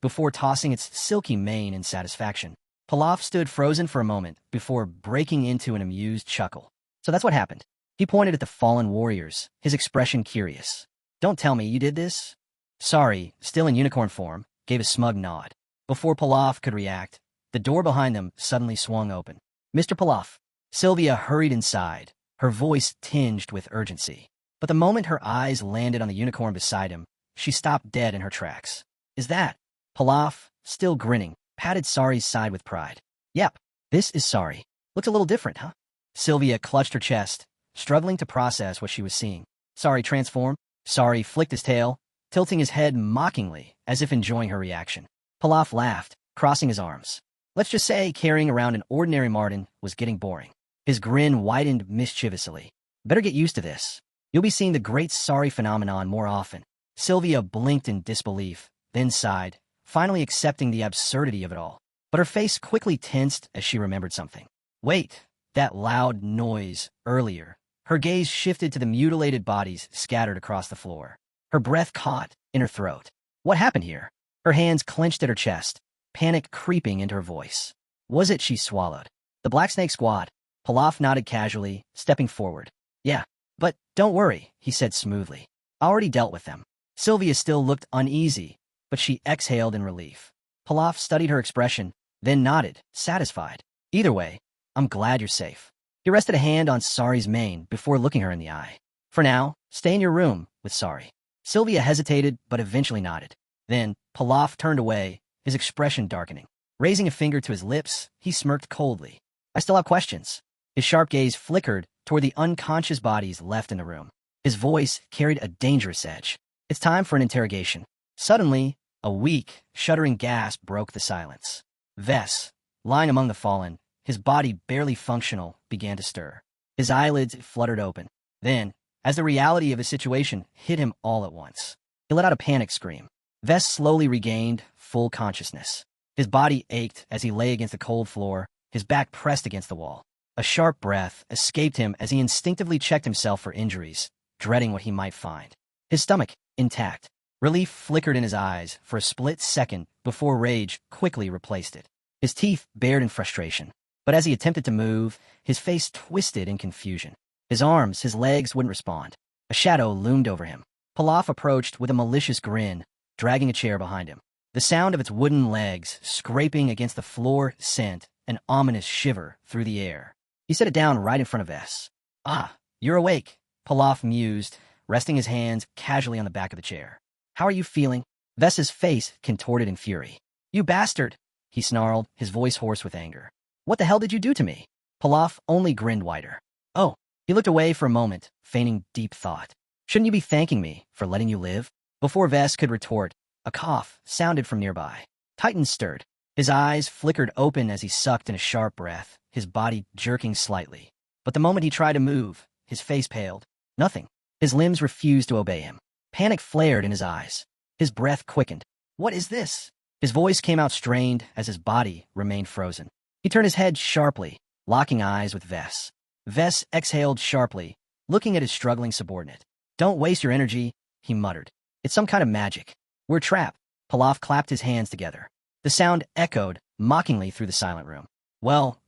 Speaker 1: before tossing its silky mane in satisfaction. Pilaf stood frozen for a moment before breaking into an amused chuckle. So that's what happened. He pointed at the fallen warriors, his expression curious. Don't tell me you did this? Sorry, still in unicorn form, gave a smug nod. Before Pilaf could react, the door behind them suddenly swung open. Mr. Pilaf. Sylvia hurried inside, her voice tinged with urgency. But the moment her eyes landed on the unicorn beside him, she stopped dead in her tracks. Is that? Pilaf, still grinning, patted Sari's side with pride. Yep, this is Sari. Looks a little different, huh? Sylvia clutched her chest, struggling to process what she was seeing. Sari transformed. Sari flicked his tail, tilting his head mockingly, as if enjoying her reaction. Pilaf laughed, crossing his arms. Let's just say carrying around an ordinary Martin was getting boring. His grin widened mischievously. Better get used to this. You'll be seeing the great Sari phenomenon more often. Sylvia blinked in disbelief, then sighed, finally accepting the absurdity of it all. But her face quickly tensed as she remembered something. Wait, that loud noise earlier. Her gaze shifted to the mutilated bodies scattered across the floor. Her breath caught in her throat. What happened here? Her hands clenched at her chest, panic creeping into her voice. Was it she swallowed? The Black Snake Squad. Pilaf nodded casually, stepping forward. Yeah, but don't worry, he said smoothly. I already dealt with them. Sylvia still looked uneasy, but she exhaled in relief. Pilaf studied her expression, then nodded, satisfied. Either way, I'm glad you're safe. He rested a hand on Sari's mane before looking her in the eye. For now, stay in your room with Sari. Sylvia hesitated, but eventually nodded. Then, Pilaf turned away, his expression darkening. Raising a finger to his lips, he smirked coldly. I still have questions. His sharp gaze flickered toward the unconscious bodies left in the room. His voice carried a dangerous edge. It's time for an interrogation. Suddenly, a weak, shuddering gasp broke the silence. Vess, lying among the fallen, his body barely functional, began to stir. His eyelids fluttered open. Then, as the reality of his situation hit him all at once, he let out a panic scream. Vess slowly regained full consciousness. His body ached as he lay against the cold floor, his back pressed against the wall. A sharp breath escaped him as he instinctively checked himself for injuries, dreading what he might find. His stomach, intact. Relief flickered in his eyes for a split second before rage quickly replaced it. His teeth bared in frustration. But as he attempted to move, his face twisted in confusion. His arms, his legs wouldn't respond. A shadow loomed over him. Pilaf approached with a malicious grin, dragging a chair behind him. The sound of its wooden legs scraping against the floor sent an ominous shiver through the air. He set it down right in front of Vess. "Ah, you're awake," Pilaf mused, resting his hands casually on the back of the chair. "How are you feeling?" Vess's face contorted in fury. "You bastard!" he snarled, his voice hoarse with anger. "What the hell did you do to me?" Pilaf only grinned wider. "Oh." He looked away for a moment, feigning deep thought. "Shouldn't you be thanking me for letting you live?" Before Vess could retort, a cough sounded from nearby. Titan stirred. His eyes flickered open as he sucked in a sharp breath, his body jerking slightly. But the moment he tried to move, his face paled. Nothing. His limbs refused to obey him. Panic flared in his eyes. His breath quickened. "What is this?" His voice came out strained as his body remained frozen. He turned his head sharply, locking eyes with Vess. Vess exhaled sharply, looking at his struggling subordinate. "Don't waste your energy," he muttered. "It's some kind of magic. We're trapped." Pilaf clapped his hands together. The sound echoed mockingly through the silent room. Well,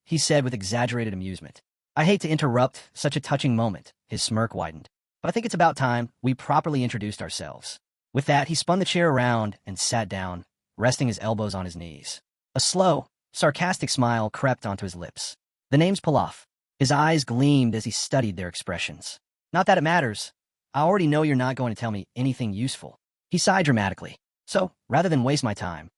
Speaker 1: he said with exaggerated amusement. "I hate to interrupt such a touching moment," his smirk widened. "But I think it's about time we properly introduced ourselves." With that, he spun the chair around and sat down, resting his elbows on his knees. A slow, sarcastic smile crept onto his lips. "The name's Pilaf." His eyes gleamed as he studied their expressions. "Not that it matters. I already know you're not going to tell me anything useful." He sighed dramatically. "So, rather than waste my time,"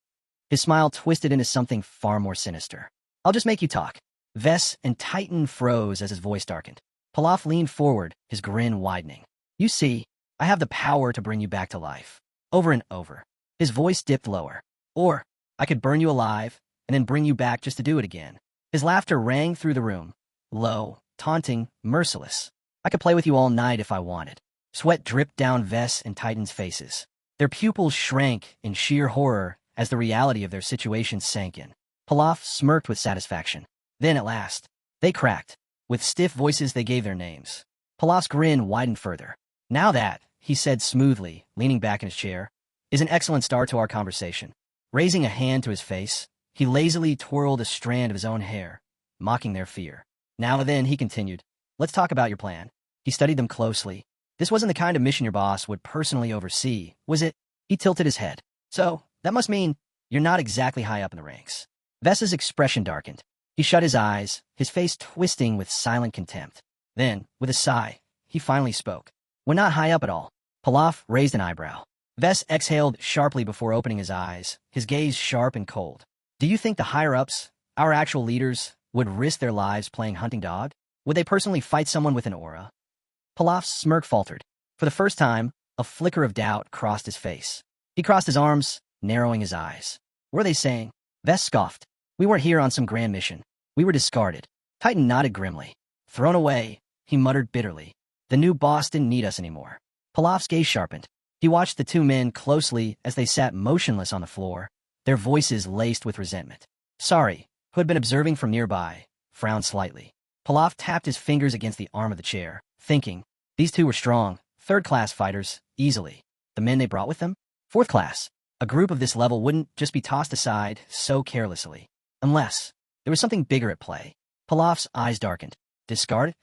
Speaker 1: his smile twisted into something far more sinister, "I'll just make you talk." Vess and Titan froze as his voice darkened. Pilaf leaned forward, his grin widening. "You see, I have the power to bring you back to life. Over and over." His voice dipped lower. "Or, I could burn you alive, and then bring you back just to do it again." His laughter rang through the room. Low, taunting, merciless. "I could play with you all night if I wanted." Sweat dripped down Vess and Titan's faces. Their pupils shrank in sheer horror as the reality of their situation sank in. Pilaf smirked with satisfaction. Then, at last, they cracked. With stiff voices, they gave their names. Pilaf's grin widened further. "Now that," he said smoothly, leaning back in his chair, "is an excellent start to our conversation." Raising a hand to his face, he lazily twirled a strand of his own hair, mocking their fear. "Now then," he continued, "let's talk about your plan." He studied them closely. This wasn't the kind of mission your boss would personally oversee, was it? He tilted his head. "So, that must mean you're not exactly high up in the ranks." Vess's expression darkened. He shut his eyes, his face twisting with silent contempt. Then, with a sigh, he finally spoke. "We're not high up at all." Pilaf raised an eyebrow. Vess exhaled sharply before opening his eyes, his gaze sharp and cold. "Do you think the higher-ups, our actual leaders, would risk their lives playing hunting dog? Would they personally fight someone with an aura?" Pilaf's smirk faltered. For the first time, a flicker of doubt crossed his face. He crossed his arms, narrowing his eyes. "Were they saying?" Vess scoffed. "We weren't here on some grand mission. We were discarded." Titan nodded grimly. "Thrown away," he muttered bitterly. "The new boss didn't need us anymore." Pilaf's gaze sharpened. He watched the two men closely as they sat motionless on the floor, their voices laced with resentment. Sorry, who had been observing from nearby, frowned slightly. Pilaf tapped his fingers against the arm of the chair, thinking, these two were strong, third-class fighters, easily. The men they brought with them? Fourth class. A group of this level wouldn't just be tossed aside so carelessly. Unless there was something bigger at play. Pilaf's eyes darkened. Discarded?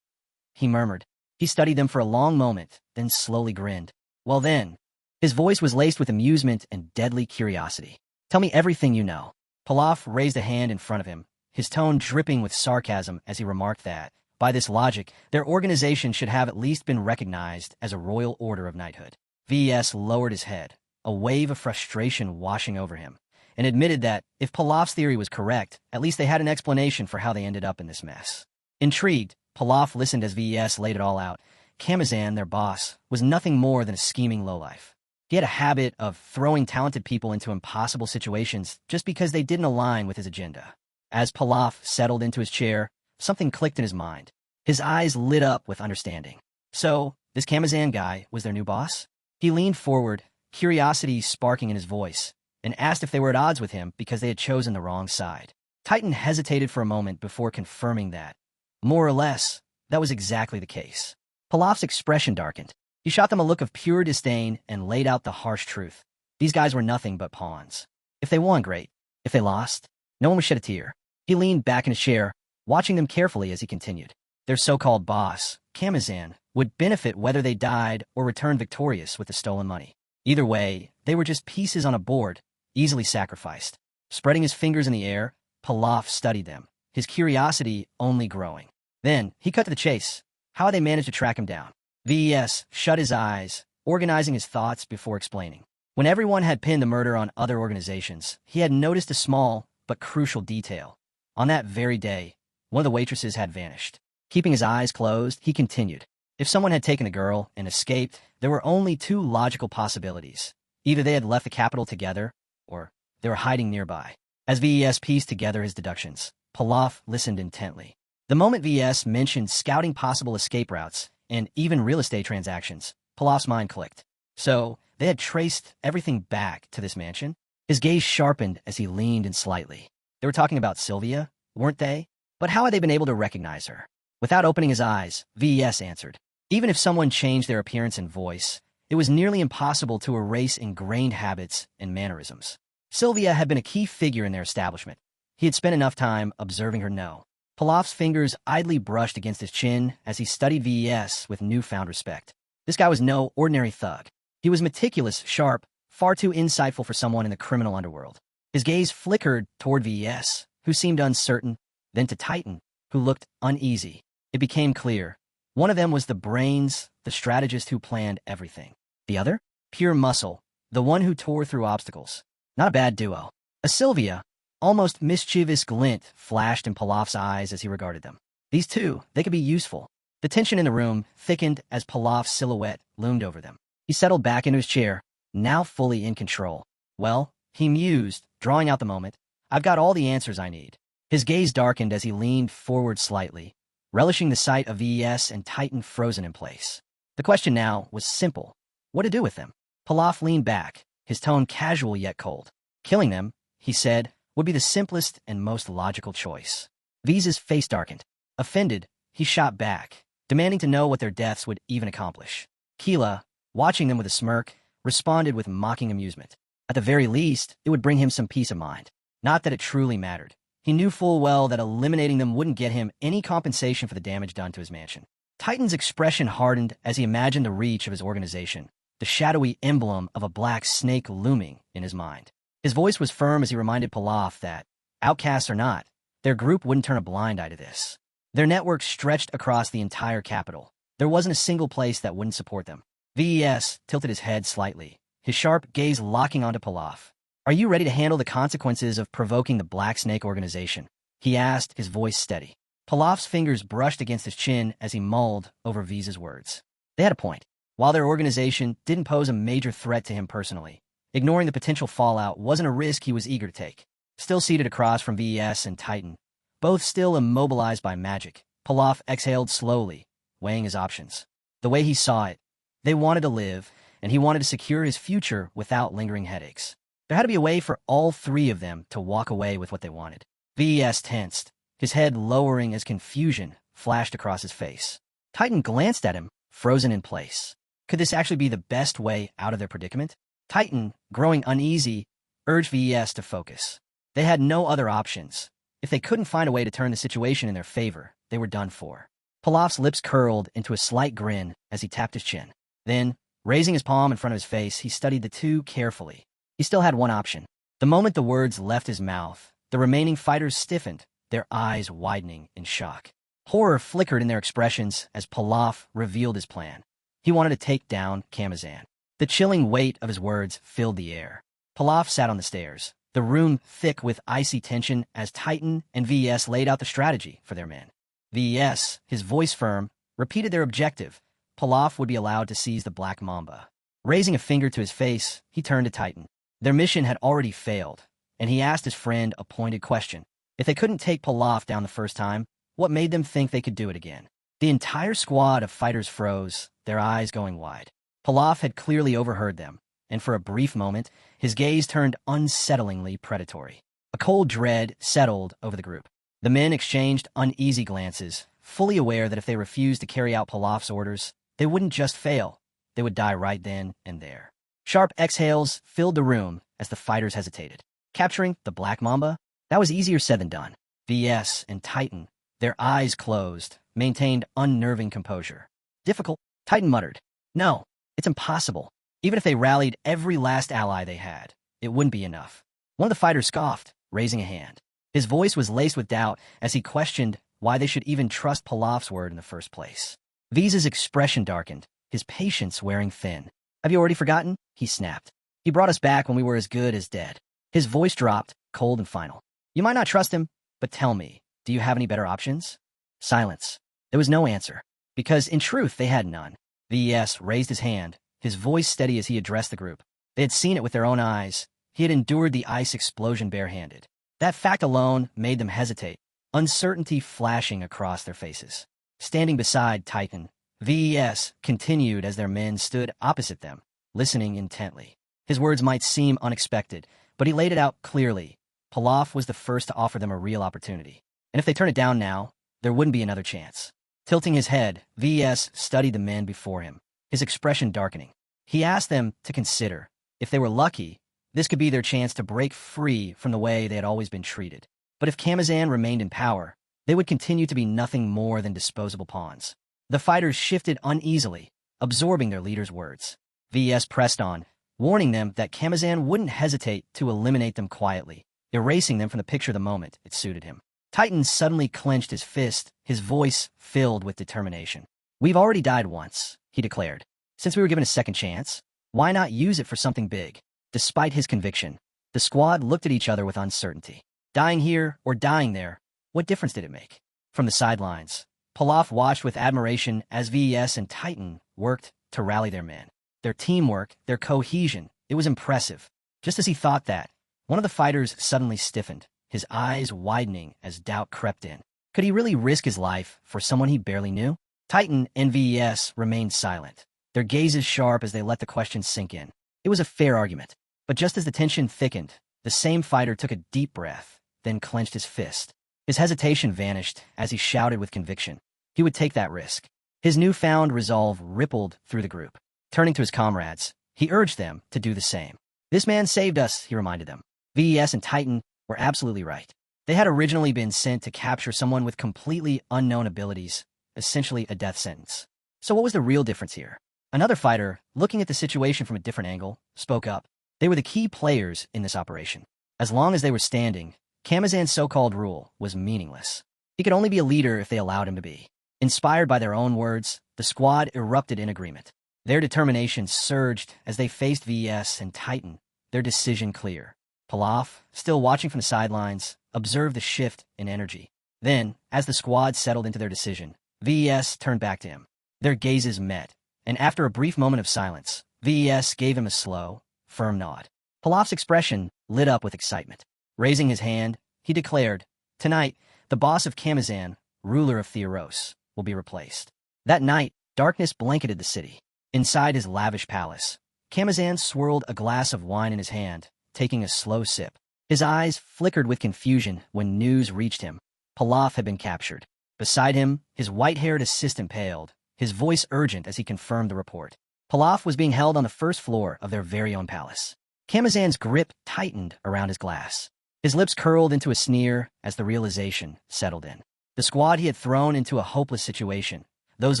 Speaker 1: He murmured. He studied them for a long moment, then slowly grinned. Well then. His voice was laced with amusement and deadly curiosity. Tell me everything you know. Pilaf raised a hand in front of him, his tone dripping with sarcasm as he remarked that, by this logic, their organization should have at least been recognized as a royal order of knighthood. VS lowered his head, a wave of frustration washing over him, and admitted that, if Pilaf's theory was correct, at least they had an explanation for how they ended up in this mess. Intrigued, Pilaf listened as VS laid it all out. Kamazan, their boss, was nothing more than a scheming lowlife. He had a habit of throwing talented people into impossible situations just because they didn't align with his agenda. As Pilaf settled into his chair, something clicked in his mind. His eyes lit up with understanding. So, this Kamazan guy was their new boss? He leaned forward, curiosity sparking in his voice, and asked if they were at odds with him because they had chosen the wrong side. Titan hesitated for a moment before confirming that. More or less, that was exactly the case. Pilaf's expression darkened. He shot them a look of pure disdain and laid out the harsh truth. These guys were nothing but pawns. If they won, great. If they lost, no one would shed a tear. He leaned back in his chair, watching them carefully as he continued. Their so-called boss, Kamazan, would benefit whether they died or returned victorious with the stolen money. Either way, they were just pieces on a board, easily sacrificed. Spreading his fingers in the air, Pilaf studied them, his curiosity only growing. Then, he cut to the chase. How had they managed to track him down? VES shut his eyes, organizing his thoughts before explaining. When everyone had pinned the murder on other organizations, he had noticed a small but crucial detail. On that very day, one of the waitresses had vanished. Keeping his eyes closed, he continued. If someone had taken the girl and escaped, there were only two logical possibilities. Either they had left the capital together, or they were hiding nearby. As VES pieced together his deductions, Pilaf listened intently. The moment VES mentioned scouting possible escape routes and even real estate transactions, Pilaf's mind clicked. So, they had traced everything back to this mansion? His gaze sharpened as he leaned in slightly. They were talking about Sylvia, weren't they? But how had they been able to recognize her? Without opening his eyes, VES answered. Even if someone changed their appearance and voice, it was nearly impossible to erase ingrained habits and mannerisms. Sylvia had been a key figure in their establishment. He had spent enough time observing her know. Pilaf's fingers idly brushed against his chin as he studied VES with newfound respect. This guy was no ordinary thug. He was meticulous, sharp, far too insightful for someone in the criminal underworld. His gaze flickered toward VES, who seemed uncertain, then to Titan, who looked uneasy. It became clear. One of them was the brains, the strategist who planned everything. The other? Pure muscle, the one who tore through obstacles. Not a bad duo. A Sylvia, almost mischievous glint flashed in Pilaf's eyes as he regarded them. These two, they could be useful. The tension in the room thickened as Pilaf's silhouette loomed over them. He settled back into his chair, now fully in control. Well, he mused, drawing out the moment. I've got all the answers I need. His gaze darkened as he leaned forward slightly, relishing the sight of VES and Titan frozen in place. The question now was simple. What to do with them? Pilaf leaned back, his tone casual yet cold. Killing them, he said, would be the simplest and most logical choice. V's face darkened. Offended, he shot back, demanding to know what their deaths would even accomplish. Keela, watching them with a smirk, responded with mocking amusement. At the very least, it would bring him some peace of mind. Not that it truly mattered. He knew full well that eliminating them wouldn't get him any compensation for the damage done to his mansion. Titan's expression hardened as he imagined the reach of his organization, the shadowy emblem of a black snake looming in his mind. His voice was firm as he reminded Pilaf that, outcasts or not, their group wouldn't turn a blind eye to this. Their network stretched across the entire capital. There wasn't a single place that wouldn't support them. VES tilted his head slightly, his sharp gaze locking onto Pilaf. Are you ready to handle the consequences of provoking the Black Snake organization? He asked, his voice steady. Pilaf's fingers brushed against his chin as he mulled over V's words. They had a point. While their organization didn't pose a major threat to him personally, ignoring the potential fallout wasn't a risk he was eager to take. Still seated across from VES and Titan, both still immobilized by magic, Pilaf exhaled slowly, weighing his options. The way he saw it, they wanted to live, and he wanted to secure his future without lingering headaches. There had to be a way for all three of them to walk away with what they wanted. VES tensed, his head lowering as confusion flashed across his face. Titan glanced at him, frozen in place. Could this actually be the best way out of their predicament? Titan, growing uneasy, urged VES to focus. They had no other options. If they couldn't find a way to turn the situation in their favor, they were done for. Pilaf's lips curled into a slight grin as he tapped his chin. Then, raising his palm in front of his face, he studied the two carefully. He still had one option. The moment the words left his mouth, the remaining fighters stiffened, their eyes widening in shock. Horror flickered in their expressions as Pilaf revealed his plan. He wanted to take down Kamazan. The chilling weight of his words filled the air. Pilaf sat on the stairs, the room thick with icy tension as Titan and VES laid out the strategy for their men. VES, his voice firm, repeated their objective. Pilaf would be allowed to seize the Black Mamba. Raising a finger to his face, he turned to Titan. Their mission had already failed, and he asked his friend a pointed question. If they couldn't take Pilaf down the first time, what made them think they could do it again? The entire squad of fighters froze, their eyes going wide. Pilaf had clearly overheard them, and for a brief moment, his gaze turned unsettlingly predatory. A cold dread settled over the group. The men exchanged uneasy glances, fully aware that if they refused to carry out Pilaf's orders, they wouldn't just fail, they would die right then and there. Sharp exhales filled the room as the fighters hesitated. Capturing the Black Mamba? That was easier said than done. VS and Titan, their eyes closed, maintained unnerving composure. Difficult, Titan muttered. No, it's impossible. Even if they rallied every last ally they had, it wouldn't be enough. One of the fighters scoffed, raising a hand. His voice was laced with doubt as he questioned why they should even trust Pilaf's word in the first place. V's expression darkened, his patience wearing thin. Have you already forgotten? He snapped. He brought us back when we were as good as dead. His voice dropped, cold and final. You might not trust him, but tell me, do you have any better options? Silence. There was no answer, because in truth they had none. VS raised his hand, his voice steady as he addressed the group. They had seen it with their own eyes. He had endured the ice explosion barehanded. That fact alone made them hesitate, uncertainty flashing across their faces. Standing beside Titan, VES continued as their men stood opposite them, listening intently. His words might seem unexpected, but he laid it out clearly. Pilaf was the first to offer them a real opportunity. And if they turn it down now, there wouldn't be another chance. Tilting his head, VES studied the men before him, his expression darkening. He asked them to consider. If they were lucky, this could be their chance to break free from the way they had always been treated. But if Kamazan remained in power, they would continue to be nothing more than disposable pawns. The fighters shifted uneasily, absorbing their leader's words. VES pressed on, warning them that Kamazan wouldn't hesitate to eliminate them quietly, erasing them from the picture the moment it suited him. Titan suddenly clenched his fist, his voice filled with determination. We've already died once, he declared. Since we were given a second chance, why not use it for something big? Despite his conviction, the squad looked at each other with uncertainty. Dying here or dying there, what difference did it make? From the sidelines, Pilaf watched with admiration as VES and Titan worked to rally their men. Their teamwork, their cohesion, it was impressive. Just as he thought that, one of the fighters suddenly stiffened, his eyes widening as doubt crept in. Could he really risk his life for someone he barely knew? Titan and VES remained silent, their gazes sharp as they let the question sink in. It was a fair argument, but just as the tension thickened, the same fighter took a deep breath, then clenched his fist. His hesitation vanished as he shouted with conviction. He would take that risk. His newfound resolve rippled through the group. Turning to his comrades, he urged them to do the same. This man saved us, he reminded them. VES and Titan were absolutely right. They had originally been sent to capture someone with completely unknown abilities, essentially a death sentence. So what was the real difference here? Another fighter, looking at the situation from a different angle, spoke up. They were the key players in this operation. As long as they were standing, Kamazan's so-called rule was meaningless. He could only be a leader if they allowed him to be. Inspired by their own words, the squad erupted in agreement. Their determination surged as they faced VES and Titan, their decision clear. Pilaf, still watching from the sidelines, observed the shift in energy. Then, as the squad settled into their decision, VES turned back to him. Their gazes met, and after a brief moment of silence, VES gave him a slow, firm nod. Pilaf's expression lit up with excitement. Raising his hand, he declared, "Tonight, the boss of Kamazan, ruler of Theros, will be replaced." That night, darkness blanketed the city. Inside his lavish palace, Kamazan swirled a glass of wine in his hand, taking a slow sip. His eyes flickered with confusion when news reached him. Pilaf had been captured. Beside him, his white-haired assistant paled, his voice urgent as he confirmed the report. Pilaf was being held on the first floor of their very own palace. Kamazan's grip tightened around his glass. His lips curled into a sneer as the realization settled in. The squad he had thrown into a hopeless situation, those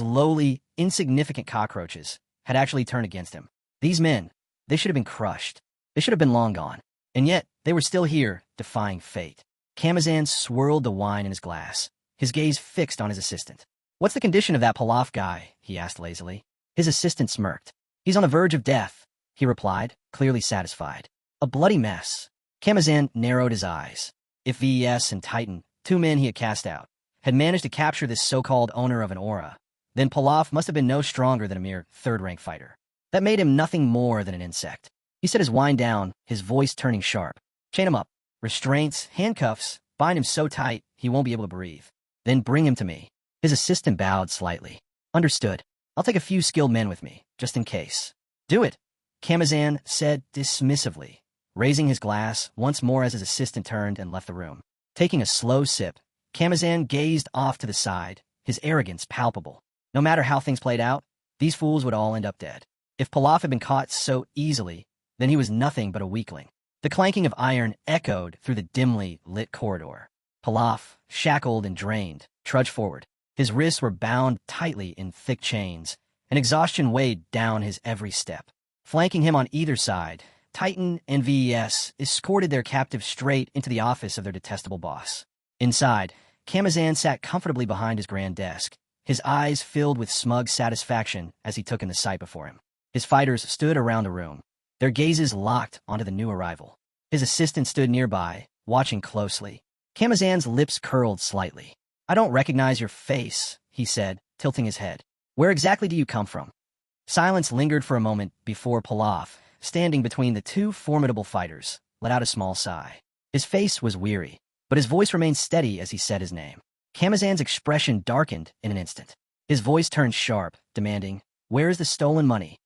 Speaker 1: lowly, insignificant cockroaches, had actually turned against him. These men, they should have been crushed. They should have been long gone. And yet, they were still here, defying fate. Kamazan swirled the wine in his glass, his gaze fixed on his assistant. "What's the condition of that Pilaf guy?" he asked lazily. His assistant smirked. "He's on the verge of death," he replied, clearly satisfied. "A bloody mess." Kamazan narrowed his eyes. If VES and Titan, two men he had cast out, had managed to capture this so-called owner of an aura, then Pilaf must have been no stronger than a mere third-rank fighter. That made him nothing more than an insect. He set his wine down, his voice turning sharp. "Chain him up. Restraints, handcuffs, bind him so tight he won't be able to breathe. Then bring him to me." His assistant bowed slightly. "Understood. I'll take a few skilled men with me, just in case." "Do it," Kamazan said dismissively, raising his glass once more as his assistant turned and left the room. Taking a slow sip, Kamazan gazed off to the side, his arrogance palpable. No matter how things played out, these fools would all end up dead. If Pilaf had been caught so easily, then he was nothing but a weakling. The clanking of iron echoed through the dimly lit corridor. Pilaf, shackled and drained, trudged forward. His wrists were bound tightly in thick chains, and exhaustion weighed down his every step. Flanking him on either side, Titan and VES escorted their captive straight into the office of their detestable boss. Inside, Kamazan sat comfortably behind his grand desk, his eyes filled with smug satisfaction as he took in the sight before him. His fighters stood around the room, their gazes locked onto the new arrival. His assistant stood nearby, watching closely. Kamazan's lips curled slightly. "I don't recognize your face," he said, tilting his head. "Where exactly do you come from?" Silence lingered for a moment before Pilaf, standing between the two formidable fighters, let out a small sigh. His face was weary, but his voice remained steady as he said his name. Kamazan's expression darkened in an instant. His voice turned sharp, demanding, "Where is the stolen money?"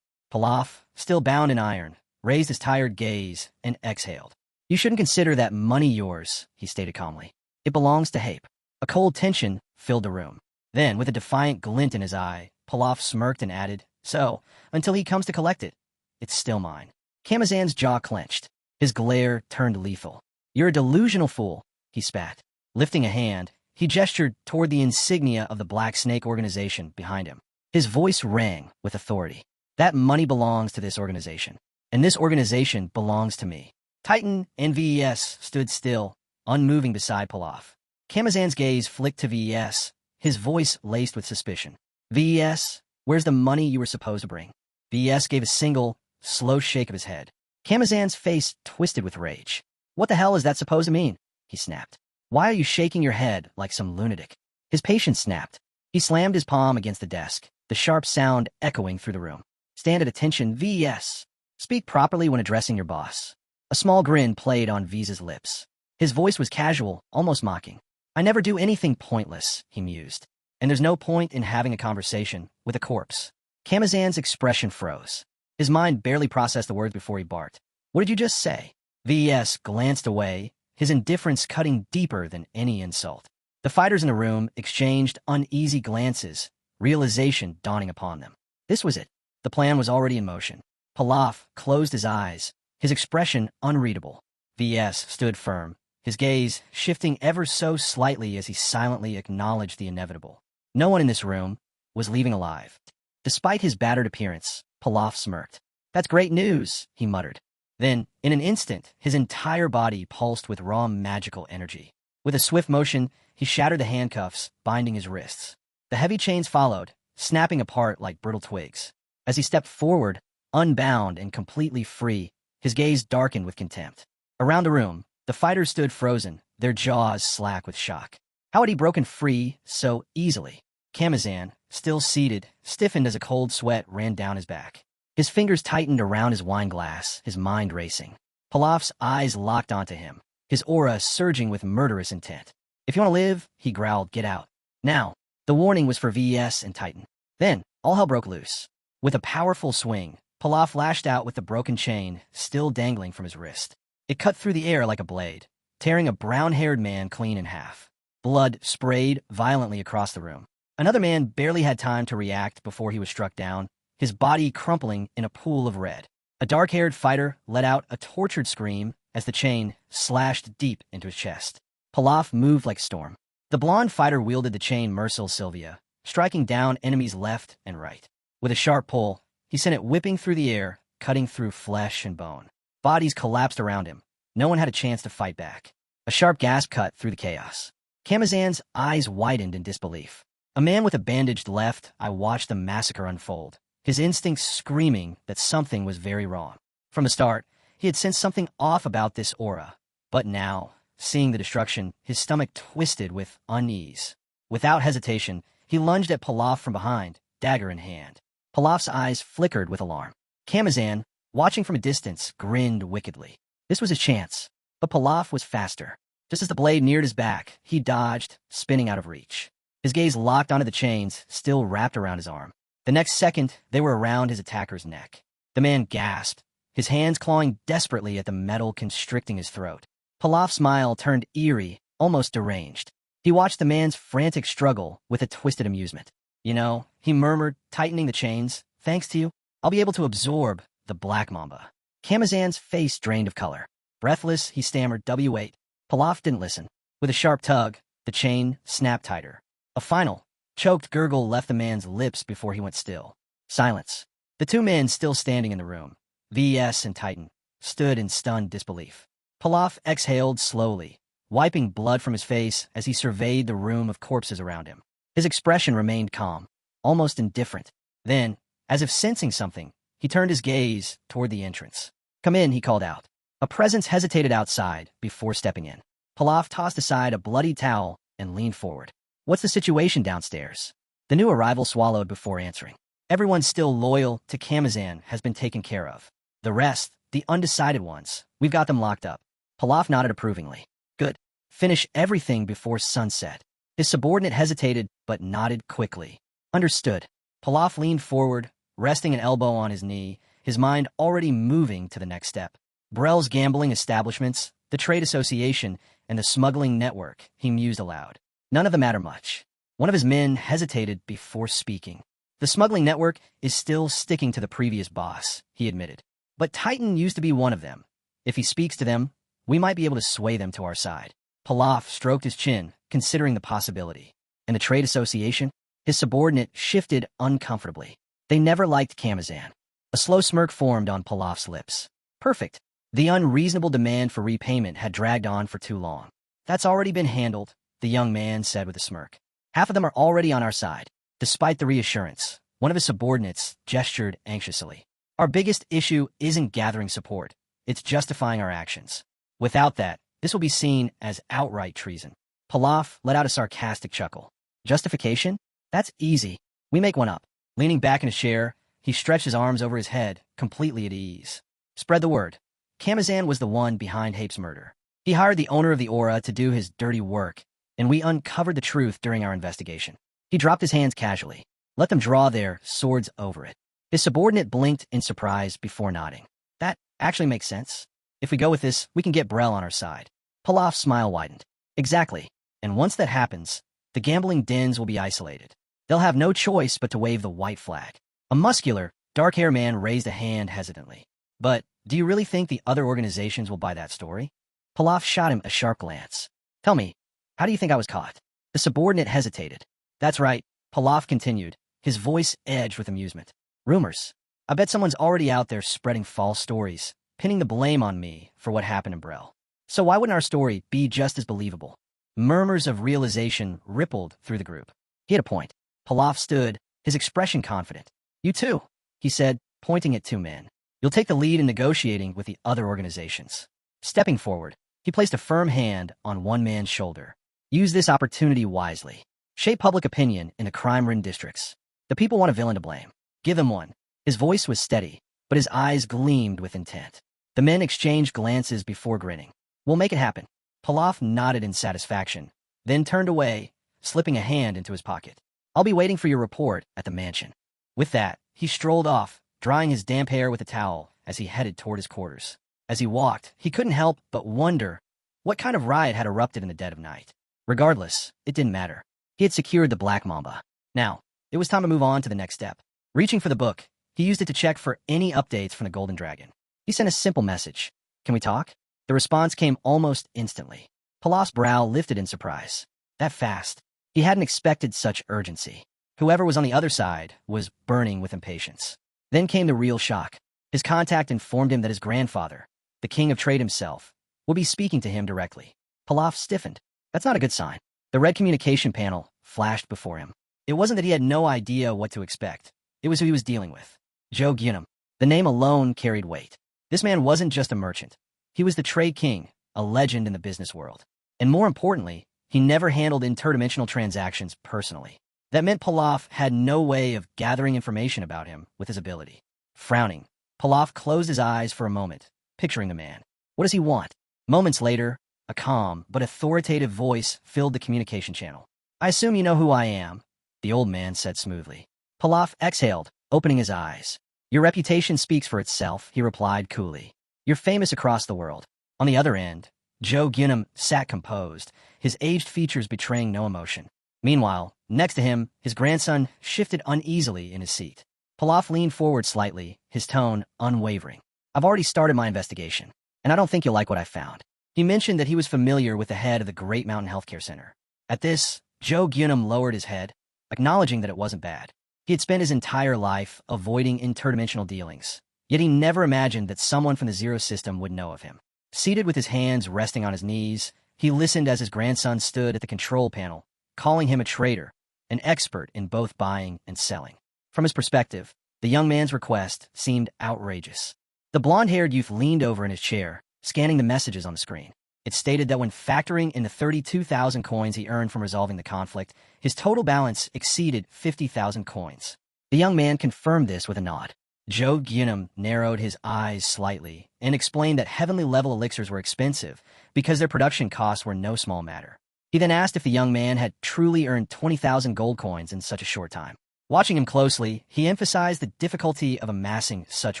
Speaker 1: Pilaf, still bound in iron, raised his tired gaze and exhaled. "You shouldn't consider that money yours," he stated calmly. "It belongs to Hape." A cold tension filled the room. Then, with a defiant glint in his eye, Pilaf smirked and added, "So, until he comes to collect it, it's still mine." Kamazan's jaw clenched. His glare turned lethal. "You're a delusional fool," he spat. Lifting a hand, he gestured toward the insignia of the Black Snake organization behind him. His voice rang with authority. "That money belongs to this organization, and this organization belongs to me." Titan and VES stood still, unmoving beside Pilaf. Kamazan's gaze flicked to VES, his voice laced with suspicion. "VES, where's the money you were supposed to bring?" VES gave a single, slow shake of his head. Kamazan's face twisted with rage. "What the hell is that supposed to mean?" he snapped. "Why are you shaking your head like some lunatic?" His patience snapped. He slammed his palm against the desk, the sharp sound echoing through the room. "Stand at attention, VES. Speak properly when addressing your boss." A small grin played on V's lips. His voice was casual, almost mocking. "I never do anything pointless," he mused. "And there's no point in having a conversation with a corpse." Kamazan's expression froze. His mind barely processed the words before he barked. "What did you just say?" VES glanced away, his indifference cutting deeper than any insult. The fighters in the room exchanged uneasy glances, realization dawning upon them. This was it. The plan was already in motion. Pilaf closed his eyes, his expression unreadable. VES stood firm, his gaze shifting ever so slightly as he silently acknowledged the inevitable. No one in this room was leaving alive. Despite his battered appearance, Pilaf smirked. "That's great news," he muttered. Then, in an instant, his entire body pulsed with raw magical energy. With a swift motion, he shattered the handcuffs, binding his wrists. The heavy chains followed, snapping apart like brittle twigs. As he stepped forward, unbound and completely free, his gaze darkened with contempt. Around the room, the fighters stood frozen, their jaws slack with shock. How had he broken free so easily? Kamazan, still seated, stiffened as a cold sweat ran down his back. His fingers tightened around his wine glass, his mind racing. Pilaf's eyes locked onto him, his aura surging with murderous intent. "If you want to live," he growled, "get out. Now." The warning was for VES and Titan. Then, all hell broke loose. With a powerful swing, Pilaf lashed out with the broken chain still dangling from his wrist. It cut through the air like a blade, tearing a brown-haired man clean in half. Blood sprayed violently across the room. Another man barely had time to react before he was struck down, his body crumpling in a pool of red. A dark-haired fighter let out a tortured scream as the chain slashed deep into his chest. Pilaf moved like a storm. The blonde fighter wielded the chain Mercil Sylvia, striking down enemies left and right. With a sharp pull, he sent it whipping through the air, cutting through flesh and bone. Bodies collapsed around him. No one had a chance to fight back. A sharp gasp cut through the chaos. Kamazan's eyes widened in disbelief. A man with a bandaged left eye watched the massacre unfold, his instincts screaming that something was very wrong. From the start, he had sensed something off about this aura. But now, seeing the destruction, his stomach twisted with unease. Without hesitation, he lunged at Pilaf from behind, dagger in hand. Pilaf's eyes flickered with alarm. Kamazan, watching from a distance, grinned wickedly. This was his chance. But Pilaf was faster. Just as the blade neared his back, he dodged, spinning out of reach. His gaze locked onto the chains, still wrapped around his arm. The next second, they were around his attacker's neck. The man gasped, his hands clawing desperately at the metal constricting his throat. Pilaf's smile turned eerie, almost deranged. He watched the man's frantic struggle with a twisted amusement. "You know," he murmured, tightening the chains, "thanks to you, I'll be able to absorb the Black Mamba." Kamazan's face drained of color. Breathless, he stammered, "W8. Pilaf didn't listen. With a sharp tug, the chain snapped tighter. A final, choked gurgle left the man's lips before he went still. Silence. The two men still standing in the room, VS and Titan, stood in stunned disbelief. Pilaf exhaled slowly, wiping blood from his face as he surveyed the room of corpses around him. His expression remained calm, almost indifferent. Then, as if sensing something, he turned his gaze toward the entrance. "Come in," he called out. A presence hesitated outside before stepping in. Pilaf tossed aside a bloody towel and leaned forward. "What's the situation downstairs?" The new arrival swallowed before answering. "Everyone still loyal to Kamazan has been taken care of. The rest, the undecided ones, we've got them locked up." Pilaf nodded approvingly. "Good. Finish everything before sunset." His subordinate hesitated but nodded quickly. "Understood." Pilaf leaned forward, resting an elbow on his knee, his mind already moving to the next step. Brel's gambling establishments, the trade association, and the smuggling network, he mused aloud. None of them matter much. One of his men hesitated before speaking. "The smuggling network is still sticking to the previous boss," he admitted. "But Titan used to be one of them. If he speaks to them, we might be able to sway them to our side." Pilaf stroked his chin, considering the possibility. "And the trade association?" His subordinate shifted uncomfortably. "They never liked Kamazan." A slow smirk formed on Pilaf's lips. "Perfect. The unreasonable demand for repayment had dragged on for too long." "That's already been handled," the young man said with a smirk. "Half of them are already on our side." Despite the reassurance, one of his subordinates gestured anxiously. "Our biggest issue isn't gathering support. It's justifying our actions. Without that, this will be seen as outright treason." Pilaf let out a sarcastic chuckle. "Justification? That's easy. We make one up." Leaning back in his chair, he stretched his arms over his head, completely at ease. "Spread the word. Kamazan was the one behind Hape's murder. He hired the owner of the aura to do his dirty work, and we uncovered the truth during our investigation." He dropped his hands casually. "Let them draw their swords over it." His subordinate blinked in surprise before nodding. "That actually makes sense. If we go with this, we can get Brel on our side." Pilaf's smile widened. "Exactly. And once that happens, the gambling dens will be isolated. They'll have no choice but to wave the white flag." A muscular, dark-haired man raised a hand hesitantly. "But do you really think the other organizations will buy that story?" Pilaf shot him a sharp glance. "Tell me, how do you think I was caught?" The subordinate hesitated. "That's right," Pilaf continued, his voice edged with amusement. "Rumors. I bet someone's already out there spreading false stories, pinning the blame on me for what happened in Brel. So why wouldn't our story be just as believable?" Murmurs of realization rippled through the group. He had a point. Pilaf stood, his expression confident. "You too," he said, pointing at two men. "You'll take the lead in negotiating with the other organizations." Stepping forward, he placed a firm hand on one man's shoulder. "Use this opportunity wisely. Shape public opinion in the crime-ridden districts. The people want a villain to blame. Give them one." His voice was steady, but his eyes gleamed with intent. The men exchanged glances before grinning. "We'll make it happen." Pilaf nodded in satisfaction, then turned away, slipping a hand into his pocket. "I'll be waiting for your report at the mansion." With that, he strolled off, drying his damp hair with a towel as he headed toward his quarters. As he walked, he couldn't help but wonder what kind of riot had erupted in the dead of night. Regardless, it didn't matter. He had secured the Black Mamba. Now, it was time to move on to the next step. Reaching for the book, he used it to check for any updates from the Golden Dragon. He sent a simple message. "Can we talk?" The response came almost instantly. Pilaf's brow lifted in surprise. That fast. He hadn't expected such urgency. Whoever was on the other side was burning with impatience. Then came the real shock. His contact informed him that his grandfather, the king of trade himself, would be speaking to him directly. Pilaf stiffened. That's not a good sign. The red communication panel flashed before him. It wasn't that he had no idea what to expect. It was who he was dealing with. Joe Gunam. The name alone carried weight. This man wasn't just a merchant. He was the trade king, a legend in the business world. And more importantly, he never handled interdimensional transactions personally. That meant Pilaf had no way of gathering information about him with his ability. Frowning, Pilaf closed his eyes for a moment, picturing the man. What does he want? Moments later, a calm but authoritative voice filled the communication channel. "I assume you know who I am," the old man said smoothly. Pilaf exhaled, opening his eyes. "Your reputation speaks for itself," he replied coolly. "You're famous across the world." On the other end, Joe Gunam sat composed, his aged features betraying no emotion. Meanwhile, next to him, his grandson shifted uneasily in his seat. Pilaf leaned forward slightly, his tone unwavering. "I've already started my investigation, and I don't think you'll like what I found." He mentioned that he was familiar with the head of the Great Mountain Healthcare Center. At this, Joe Gyunum lowered his head, acknowledging that it wasn't bad. He had spent his entire life avoiding interdimensional dealings, yet he never imagined that someone from the Zero System would know of him. Seated with his hands resting on his knees, he listened as his grandson stood at the control panel, calling him a trader, an expert in both buying and selling. From his perspective, the young man's request seemed outrageous. The blonde-haired youth leaned over in his chair, scanning the messages on the screen. It stated that when factoring in the 32,000 coins he earned from resolving the conflict, his total balance exceeded 50,000 coins. The young man confirmed this with a nod. Joe Gyunum narrowed his eyes slightly and explained that heavenly-level elixirs were expensive because their production costs were no small matter. He then asked if the young man had truly earned 20,000 gold coins in such a short time. Watching him closely, he emphasized the difficulty of amassing such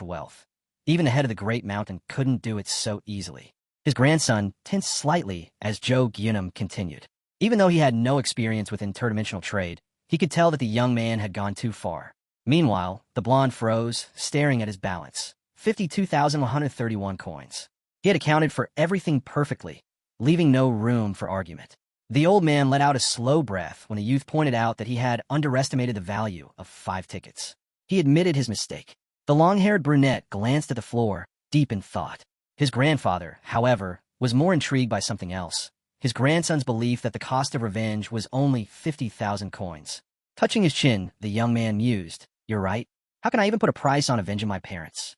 Speaker 1: wealth. Even the head of the Great Mountain couldn't do it so easily. His grandson tensed slightly as Joe Gyunum continued. Even though he had no experience with interdimensional trade, he could tell that the young man had gone too far. Meanwhile, the blonde froze, staring at his balance. 52,131 coins. He had accounted for everything perfectly, leaving no room for argument. The old man let out a slow breath when the youth pointed out that he had underestimated the value of 5 tickets. He admitted his mistake. The long-haired brunette glanced at the floor, deep in thought. His grandfather, however, was more intrigued by something else. His grandson's belief that the cost of revenge was only 50,000 coins. Touching his chin, the young man mused, "You're right. How can I even put a price on avenging my parents?"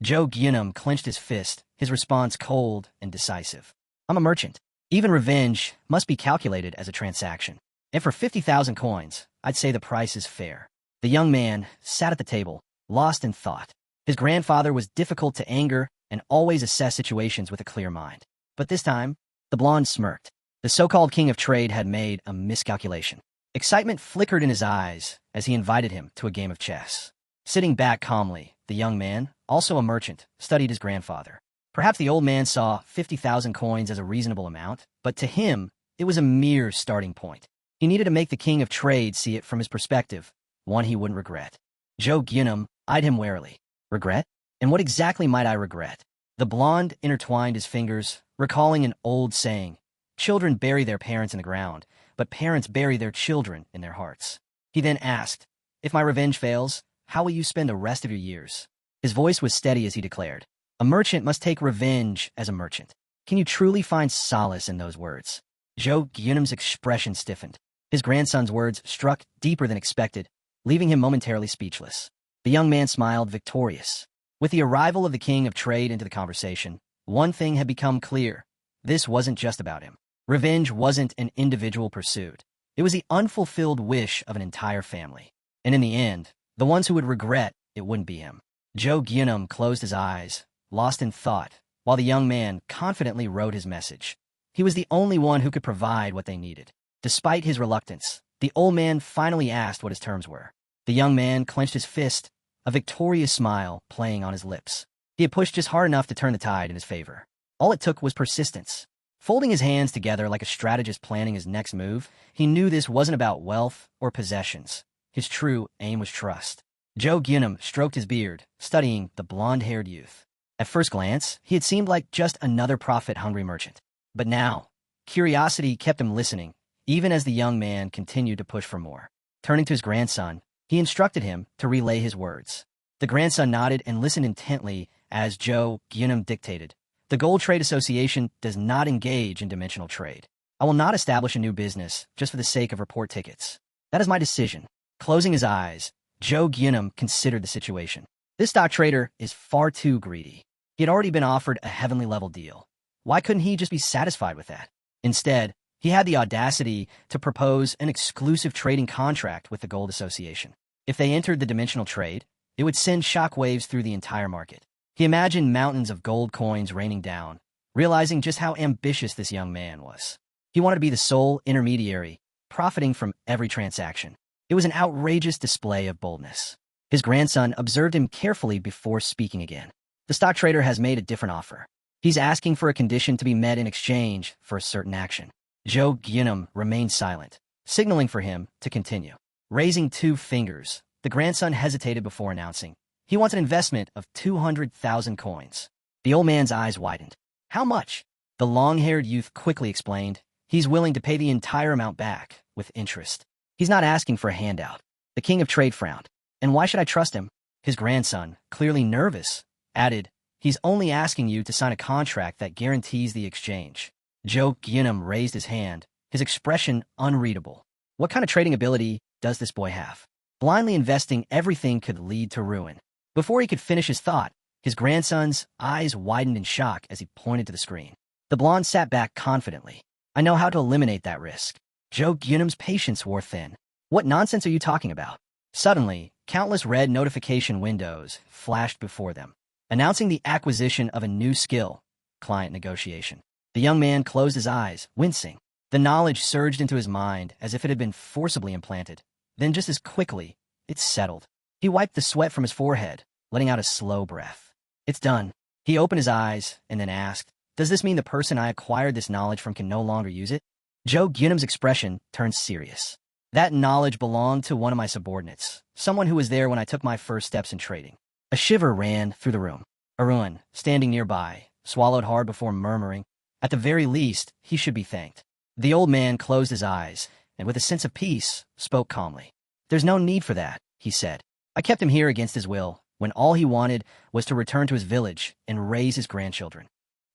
Speaker 1: Joe Gyunum clenched his fist, his response cold and decisive. "I'm a merchant. Even revenge must be calculated as a transaction. And for 50,000 coins, I'd say the price is fair." The young man sat at the table, lost in thought. His grandfather was difficult to anger and always assessed situations with a clear mind. But this time, the blonde smirked. The so-called king of trade had made a miscalculation. Excitement flickered in his eyes as he invited him to a game of chess. Sitting back calmly, the young man, also a merchant, studied his grandfather. Perhaps the old man saw 50,000 coins as a reasonable amount, but to him, it was a mere starting point. He needed to make the king of trade see it from his perspective, one he wouldn't regret. Joe Gyunum eyed him warily. "Regret? And what exactly might I regret?" The blonde intertwined his fingers, recalling an old saying, "Children bury their parents in the ground, but parents bury their children in their hearts." He then asked, "If my revenge fails, how will you spend the rest of your years?" His voice was steady as he declared, "A merchant must take revenge as a merchant." Can you truly find solace in those words? Joe Gyunum's expression stiffened. His grandson's words struck deeper than expected, leaving him momentarily speechless. The young man smiled, victorious. With the arrival of the king of trade into the conversation, one thing had become clear. This wasn't just about him. Revenge wasn't an individual pursuit. It was the unfulfilled wish of an entire family. And in the end, the ones who would regret it wouldn't be him. Joe Gyunum closed his eyes, lost in thought, while the young man confidently wrote his message. He was the only one who could provide what they needed. Despite his reluctance, the old man finally asked what his terms were. The young man clenched his fist, a victorious smile playing on his lips. He had pushed just hard enough to turn the tide in his favor. All it took was persistence. Folding his hands together like a strategist planning his next move, he knew this wasn't about wealth or possessions. His true aim was trust. Joe Gyunum stroked his beard, studying the blonde-haired youth. At first glance, he had seemed like just another profit-hungry merchant. But now, curiosity kept him listening, even as the young man continued to push for more. Turning to his grandson, he instructed him to relay his words. The grandson nodded and listened intently as Joe Gyunum dictated. "The Gold Trade Association does not engage in dimensional trade. I will not establish a new business just for the sake of report tickets. That is my decision." Closing his eyes, Joe Gyunum considered the situation. This stock trader is far too greedy. He had already been offered a heavenly level deal. Why couldn't he just be satisfied with that? Instead, he had the audacity to propose an exclusive trading contract with the Gold Association. If they entered the dimensional trade, it would send shockwaves through the entire market. He imagined mountains of gold coins raining down, realizing just how ambitious this young man was. He wanted to be the sole intermediary, profiting from every transaction. It was an outrageous display of boldness. His grandson observed him carefully before speaking again. "The stock trader has made a different offer. He's asking for a condition to be met in exchange for a certain action." Joe Gyunum remained silent, signaling for him to continue. Raising 2 fingers, the grandson hesitated before announcing, "He wants an investment of 200,000 coins." The old man's eyes widened. "How much?" The long-haired youth quickly explained. He's willing to pay the entire amount back, with interest. He's not asking for a handout. The king of trade frowned. And why should I trust him? His grandson, clearly nervous, added, he's only asking you to sign a contract that guarantees the exchange. Joe Gyunum raised his hand, his expression unreadable. What kind of trading ability does this boy have? Blindly investing everything could lead to ruin. Before he could finish his thought, his grandson's eyes widened in shock as he pointed to the screen. The blonde sat back confidently. I know how to eliminate that risk. Joe Gyunum's patience wore thin. What nonsense are you talking about? Suddenly, countless red notification windows flashed before them, announcing the acquisition of a new skill, client negotiation. The young man closed his eyes, wincing. The knowledge surged into his mind as if it had been forcibly implanted. Then just as quickly, it settled. He wiped the sweat from his forehead, letting out a slow breath. It's done. He opened his eyes and then asked, does this mean the person I acquired this knowledge from can no longer use it? Joe Gyunum's expression turned serious. That knowledge belonged to one of my subordinates, someone who was there when I took my first steps in trading. A shiver ran through the room. Arun, standing nearby, swallowed hard before murmuring, at the very least, he should be thanked. The old man closed his eyes, and with a sense of peace, spoke calmly. There's no need for that, he said. I kept him here against his will, when all he wanted was to return to his village and raise his grandchildren.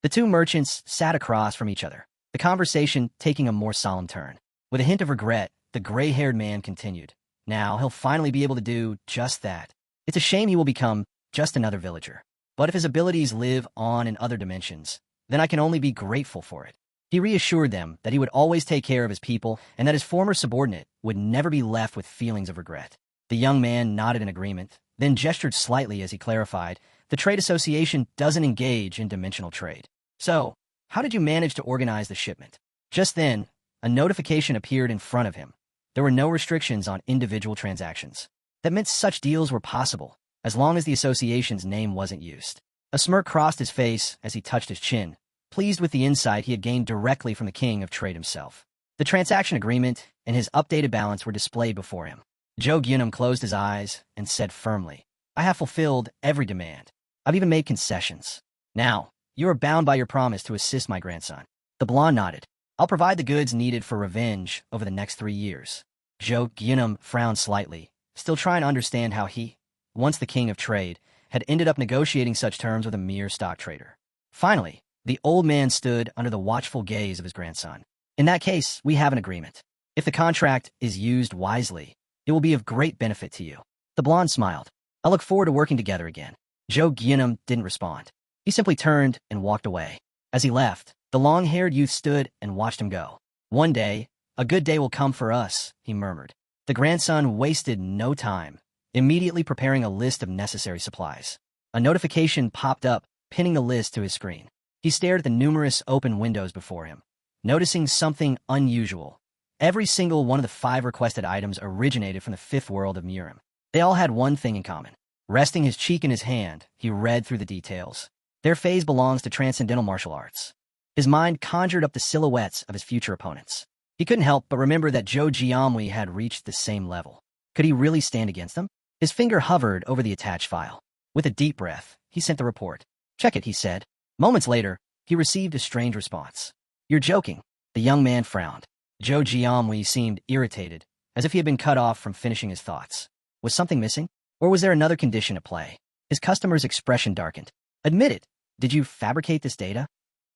Speaker 1: The two merchants sat across from each other, the conversation taking a more solemn turn. With a hint of regret, the gray-haired man continued. Now he'll finally be able to do just that. It's a shame he will become just another villager. But if his abilities live on in other dimensions, then I can only be grateful for it. He reassured them that he would always take care of his people and that his former subordinate would never be left with feelings of regret. The young man nodded in agreement, then gestured slightly as he clarified, the trade association doesn't engage in dimensional trade. So, how did you manage to organize the shipment? Just then, a notification appeared in front of him. There were no restrictions on individual transactions. That meant such deals were possible, as long as the association's name wasn't used. A smirk crossed his face as he touched his chin, pleased with the insight he had gained directly from the king of trade himself. The transaction agreement and his updated balance were displayed before him. Joe Gyunum closed his eyes and said firmly, I have fulfilled every demand. I've even made concessions. Now, you are bound by your promise to assist my grandson. The blonde nodded. I'll provide the goods needed for revenge over the next 3 years. Joe Gyunum frowned slightly, still trying to understand how he, once the king of trade, had ended up negotiating such terms with a mere stock trader. Finally, the old man stood under the watchful gaze of his grandson. In that case, we have an agreement. If the contract is used wisely, it will be of great benefit to you. The blonde smiled. I look forward to working together again. Joe Gyunum didn't respond. He simply turned and walked away. As he left, the long-haired youth stood and watched him go. One day, a good day will come for us, he murmured. The grandson wasted no time, immediately preparing a list of necessary supplies. A notification popped up, pinning the list to his screen. He stared at the numerous open windows before him, noticing something unusual. Every single one of the 5 requested items originated from the 5th world of Murim. They all had one thing in common. Resting his cheek in his hand, he read through the details. Their phase belongs to transcendental martial arts. His mind conjured up the silhouettes of his future opponents. He couldn't help but remember that Zhou Jiamui had reached the same level. Could he really stand against them? His finger hovered over the attached file. With a deep breath, he sent the report. Check it, he said. Moments later, he received a strange response. You're joking. The young man frowned. Zhou Jiamui seemed irritated, as if he had been cut off from finishing his thoughts. Was something missing? Or was there another condition at play? His customer's expression darkened. Admit it. Did you fabricate this data?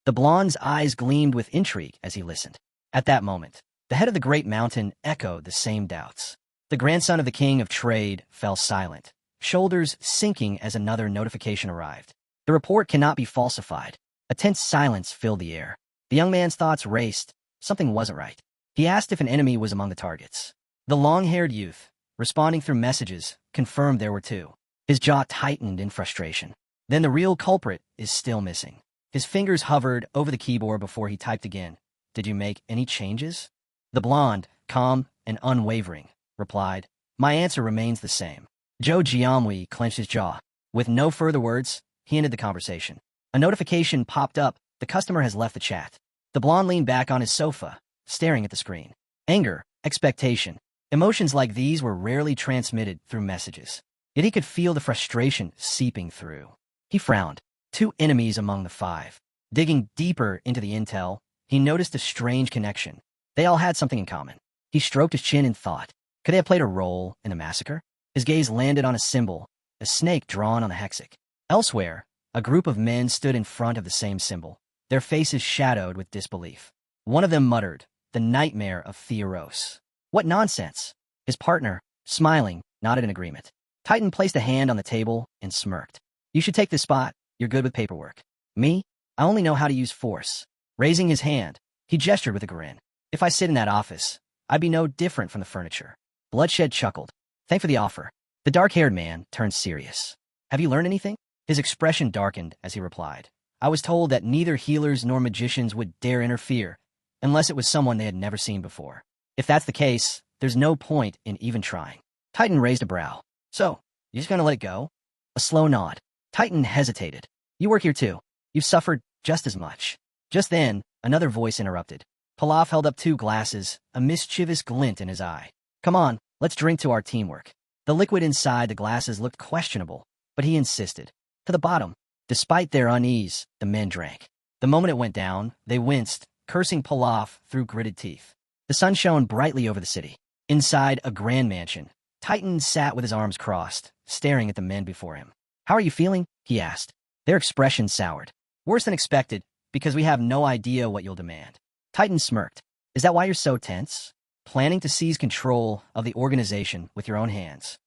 Speaker 1: The blonde's eyes gleamed with intrigue as he listened. At that moment, the head of the great mountain echoed the same doubts. The grandson of the king of trade fell silent, shoulders sinking as another notification arrived. The report cannot be falsified. A tense silence filled the air. The young man's thoughts raced. Something wasn't right. He asked if an enemy was among the targets. The long-haired youth, responding through messages, confirmed there were 2. His jaw tightened in frustration. Then the real culprit is still missing. His fingers hovered over the keyboard before he typed again. Did you make any changes? The blonde, calm and unwavering, replied, my answer remains the same. Zhou Jiamui clenched his jaw. With no further words, he ended the conversation. A notification popped up. The customer has left the chat. The blonde leaned back on his sofa, staring at the screen. Anger, expectation, emotions like these were rarely transmitted through messages. Yet he could feel the frustration seeping through. He frowned. 2 enemies among the 5. Digging deeper into the intel, he noticed a strange connection. They all had something in common. He stroked his chin in thought. Could they have played a role in the massacre? His gaze landed on a symbol, a snake drawn on the hexagon. Elsewhere, a group of men stood in front of the same symbol, their faces shadowed with disbelief. One of them muttered, "The nightmare of Theoros." "What nonsense!" His partner, smiling, nodded in agreement. Titan placed a hand on the table and smirked. "You should take this spot. You're good with paperwork." "Me? I only know how to use force." Raising his hand, he gestured with a grin. "If I sit in that office, I'd be no different from the furniture." Bloodshed chuckled. "Thanks for the offer." The dark-haired man turned serious. "Have you learned anything?" His expression darkened as he replied. "I was told that neither healers nor magicians would dare interfere, unless it was someone they had never seen before. If that's the case, there's no point in even trying." Titan raised a brow. "So, you're just gonna let it go?" A slow nod. Titan hesitated. "You work here too. You've suffered just as much." Just then, another voice interrupted. Pilaf held up 2 glasses, a mischievous glint in his eye. "Come on, let's drink to our teamwork." The liquid inside the glasses looked questionable, but he insisted. To the bottom. Despite their unease, the men drank. The moment it went down, they winced, cursing Pilaf through gritted teeth. The sun shone brightly over the city. Inside a grand mansion, Titan sat with his arms crossed, staring at the men before him. "How are you feeling?" he asked. Their expressions soured. "Worse than expected, because we have no idea what you'll demand." Titan smirked. "Is that why you're so tense? Planning to seize control of the organization with your own hands?"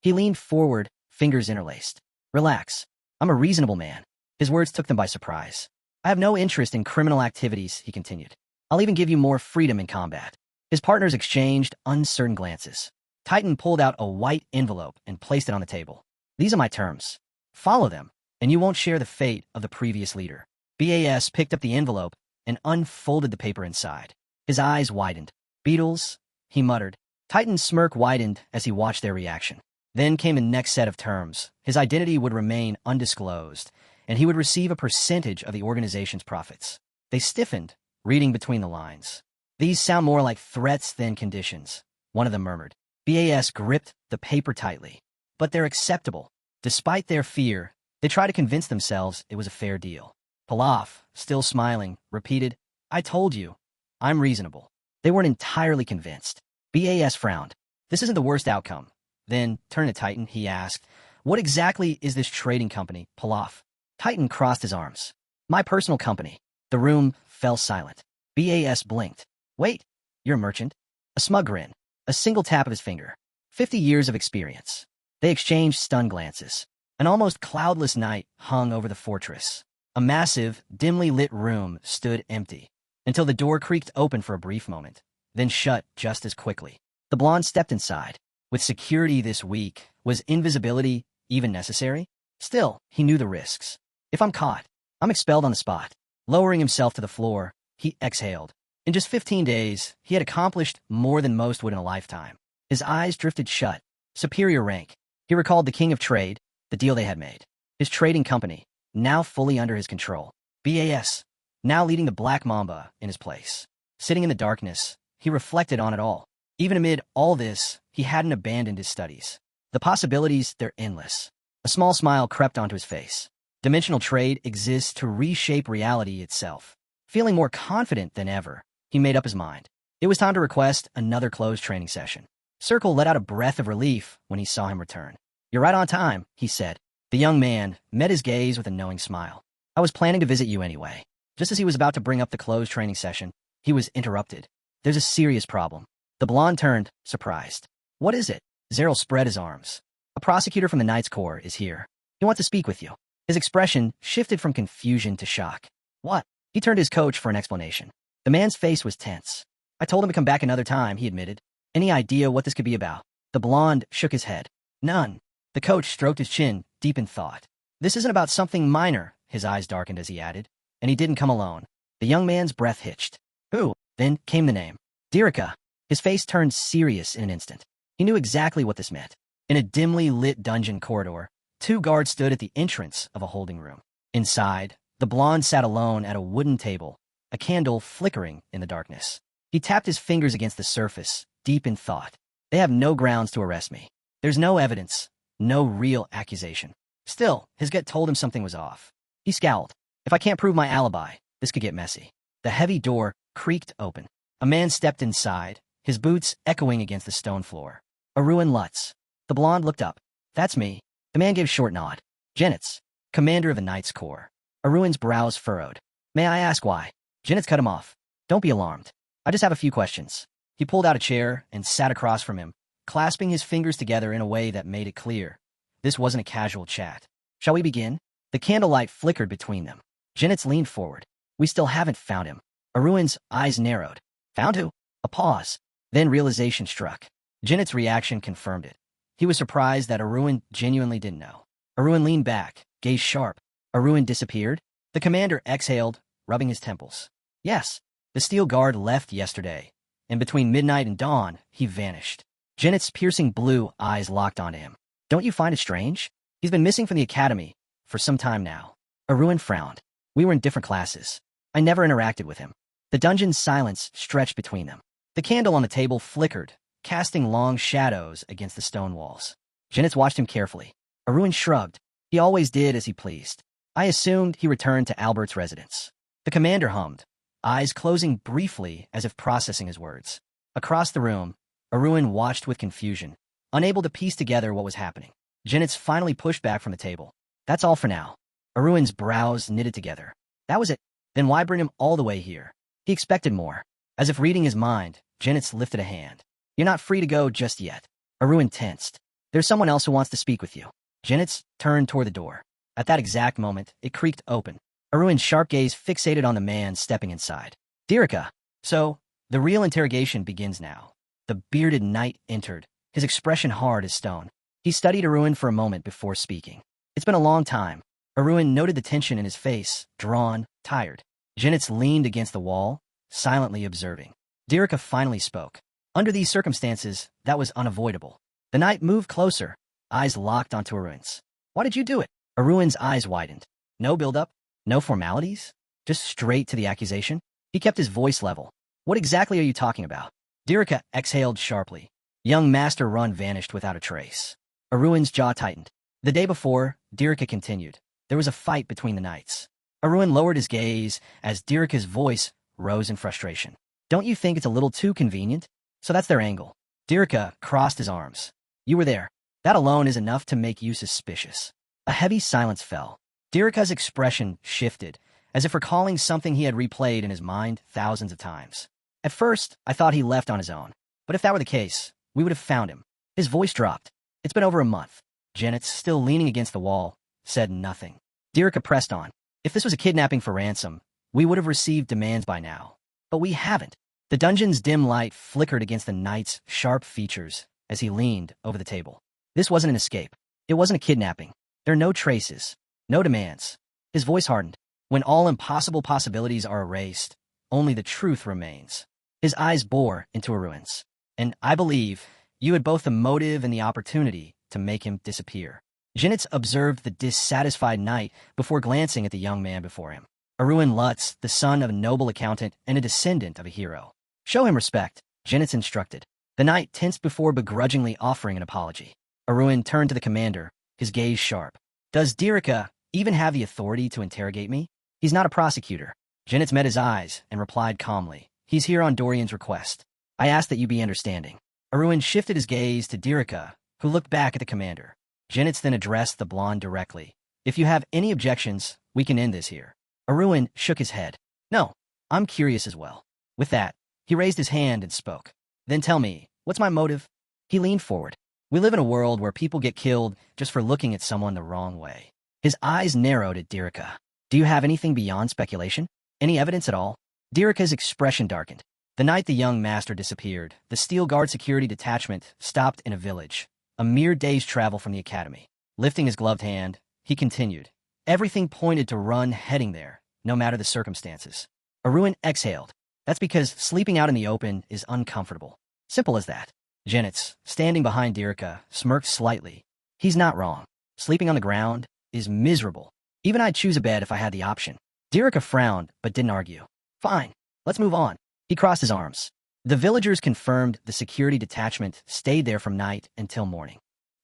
Speaker 1: He leaned forward, fingers interlaced. "Relax. I'm a reasonable man." His words took them by surprise. "I have no interest in criminal activities," he continued. "I'll even give you more freedom in combat." His partners exchanged uncertain glances. Titan pulled out a white envelope and placed it on the table. "These are my terms. Follow them, and you won't share the fate of the previous leader." BAS picked up the envelope and unfolded the paper inside. His eyes widened. "Beetles," he muttered. Titan's smirk widened as he watched their reaction. Then came the next set of terms. His identity would remain undisclosed, and he would receive a percentage of the organization's profits. They stiffened, reading between the lines. "These sound more like threats than conditions," one of them murmured. BAS gripped the paper tightly. "But they're acceptable." Despite their fear, they tried to convince themselves it was a fair deal. Pilaf, still smiling, repeated, "I told you. I'm reasonable." They weren't entirely convinced. BAS frowned. "This isn't the worst outcome." Then, turning to Titan, he asked, "What exactly is this trading company, Pilaf?" Titan crossed his arms. "My personal company." The room fell silent. BAS blinked. "Wait, you're a merchant?" A smug grin. A single tap of his finger. 50 years of experience. They exchanged stunned glances. An almost cloudless night hung over the fortress. A massive, dimly lit room stood empty, until the door creaked open for a brief moment, then shut just as quickly. The blonde stepped inside. With security this weak, was invisibility even necessary? Still, he knew the risks. "If I'm caught, I'm expelled on the spot." Lowering himself to the floor, he exhaled. In just 15 days, he had accomplished more than most would in a lifetime. His eyes drifted shut. Superior rank. He recalled the king of trade, the deal they had made. His trading company, now fully under his control. BAS, now leading the Black Mamba in his place. Sitting in the darkness, he reflected on it all. Even amid all this, he hadn't abandoned his studies. The possibilities, they're endless. A small smile crept onto his face. Dimensional trade exists to reshape reality itself. Feeling more confident than ever, he made up his mind. It was time to request another closed training session. Circle let out a breath of relief when he saw him return. "You're right on time," he said. The young man met his gaze with a knowing smile. "I was planning to visit you anyway." Just as he was about to bring up the closed training session, he was interrupted. "There's a serious problem." The blonde turned, surprised. "What is it?" Zeril spread his arms. "A prosecutor from the Knights Corps is here. He wants to speak with you." His expression shifted from confusion to shock. "What?" He turned to his coach for an explanation. The man's face was tense. "I told him to come back another time," he admitted. "Any idea what this could be about?" The blonde shook his head. "None." The coach stroked his chin, deep in thought. "This isn't about something minor," his eyes darkened as he added. "And he didn't come alone." The young man's breath hitched. "Who?" Then came the name. "Dirika." His face turned serious in an instant. He knew exactly what this meant. In a dimly lit dungeon corridor, 2 guards stood at the entrance of a holding room. Inside, the blonde sat alone at a wooden table, a candle flickering in the darkness. He tapped his fingers against the surface, deep in thought. "They have no grounds to arrest me. There's no evidence, no real accusation." Still, his gut told him something was off. He scowled. If I can't prove my alibi, this could get messy. The heavy door creaked open. A man stepped inside, his boots echoing against the stone floor. Arun Lutz. The blonde looked up. That's me. The man gave a short nod. Genitz, commander of the Knight's Corps. Arun's brows furrowed. May I ask why? Genitz cut him off. Don't be alarmed. I just have a few questions. He pulled out a chair and sat across from him, clasping his fingers together in a way that made it clear. This wasn't a casual chat. Shall we begin? The candlelight flickered between them. Genitz leaned forward. We still haven't found him. Arun's eyes narrowed. Found who? A pause. Then realization struck. Genit's reaction confirmed it. He was surprised that Arun genuinely didn't know. Arun leaned back, gaze sharp. Arun disappeared? The commander exhaled, rubbing his temples. Yes, the steel guard left yesterday, and between midnight and dawn, he vanished. Genit's piercing blue eyes locked onto him. Don't you find it strange? He's been missing from the academy for some time now. Arun frowned. We were in different classes. I never interacted with him. The dungeon's silence stretched between them. The candle on the table flickered, casting long shadows against the stone walls. Genitz watched him carefully. Arun shrugged. He always did as he pleased. I assumed he returned to Albert's residence. The commander hummed, eyes closing briefly as if processing his words. Across the room, Arun watched with confusion, unable to piece together what was happening. Genitz finally pushed back from the table. That's all for now. Arun's brows knitted together. That was it. Then why bring him all the way here? He expected more. As if reading his mind, Genitz lifted a hand. You're not free to go just yet. Arun tensed. There's someone else who wants to speak with you. Genitz turned toward the door. At that exact moment, it creaked open. Arun's sharp gaze fixated on the man stepping inside. Dirika. So, the real interrogation begins now. The bearded knight entered, his expression hard as stone. He studied Arun for a moment before speaking. It's been a long time. Arun noted the tension in his face, drawn, tired. Genitz leaned against the wall, silently observing. Dirika finally spoke. Under these circumstances, that was unavoidable. The knight moved closer, eyes locked onto Arun's. Why did you do it? Arun's eyes widened. No build-up? No formalities? Just straight to the accusation? He kept his voice level. What exactly are you talking about? Dirika exhaled sharply. Young Master Run vanished without a trace. Arun's jaw tightened. The day before, Dirika continued. There was a fight between the knights. Arun lowered his gaze as Dirika's voice rose in frustration. Don't you think it's a little too convenient? So that's their angle. Dirika crossed his arms. You were there. That alone is enough to make you suspicious. A heavy silence fell. Dirika's expression shifted, as if recalling something he had replayed in his mind thousands of times. At first, I thought he left on his own. But if that were the case, we would have found him. His voice dropped. It's been over a month. Genitz, still leaning against the wall, said nothing. Dirika pressed on. If this was a kidnapping for ransom, we would have received demands by now. But we haven't. The dungeon's dim light flickered against the knight's sharp features as he leaned over the table. This wasn't an escape. It wasn't a kidnapping. There are no traces, no demands. His voice hardened. When all impossible possibilities are erased, only the truth remains. His eyes bore into Arun's. And I believe you had both the motive and the opportunity to make him disappear. Genitz observed the dissatisfied knight before glancing at the young man before him. Arun Lutz, the son of a noble accountant and a descendant of a hero. Show him respect, Genitz instructed. The knight tensed before begrudgingly offering an apology. Arun turned to the commander, his gaze sharp. Does Dirika even have the authority to interrogate me? He's not a prosecutor. Genitz met his eyes and replied calmly. He's here on Dorian's request. I ask that you be understanding. Arun shifted his gaze to Dirika, who looked back at the commander. Genitz then addressed the blonde directly. If you have any objections, we can end this here. Arun shook his head. No, I'm curious as well. With that, he raised his hand and spoke. Then tell me, what's my motive? He leaned forward. We live in a world where people get killed just for looking at someone the wrong way. His eyes narrowed at Dirika. Do you have anything beyond speculation? Any evidence at all? Dirika's expression darkened. The night the young master disappeared, the Steel Guard security detachment stopped in a village, a mere day's travel from the academy. Lifting his gloved hand, he continued. Everything pointed to Run heading there, no matter the circumstances. Arun exhaled. That's because sleeping out in the open is uncomfortable. Simple as that. Genitz, standing behind Dirika, smirked slightly. He's not wrong. Sleeping on the ground is miserable. Even I'd choose a bed if I had the option. Dirika frowned, but didn't argue. Fine, let's move on. He crossed his arms. The villagers confirmed the security detachment stayed there from night until morning.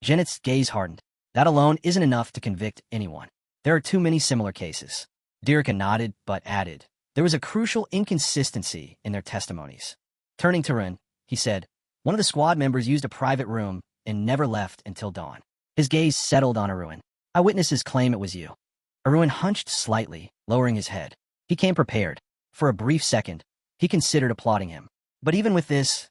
Speaker 1: Genitz's gaze hardened. That alone isn't enough to convict anyone. There are too many similar cases. Dirika nodded, but added, there was a crucial inconsistency in their testimonies. Turning to Rin, he said, one of the squad members used a private room and never left until dawn. His gaze settled on Arun. Eyewitnesses claim it was you. Arun hunched slightly, lowering his head. He came prepared. For a brief second, he considered applauding him. But even with this,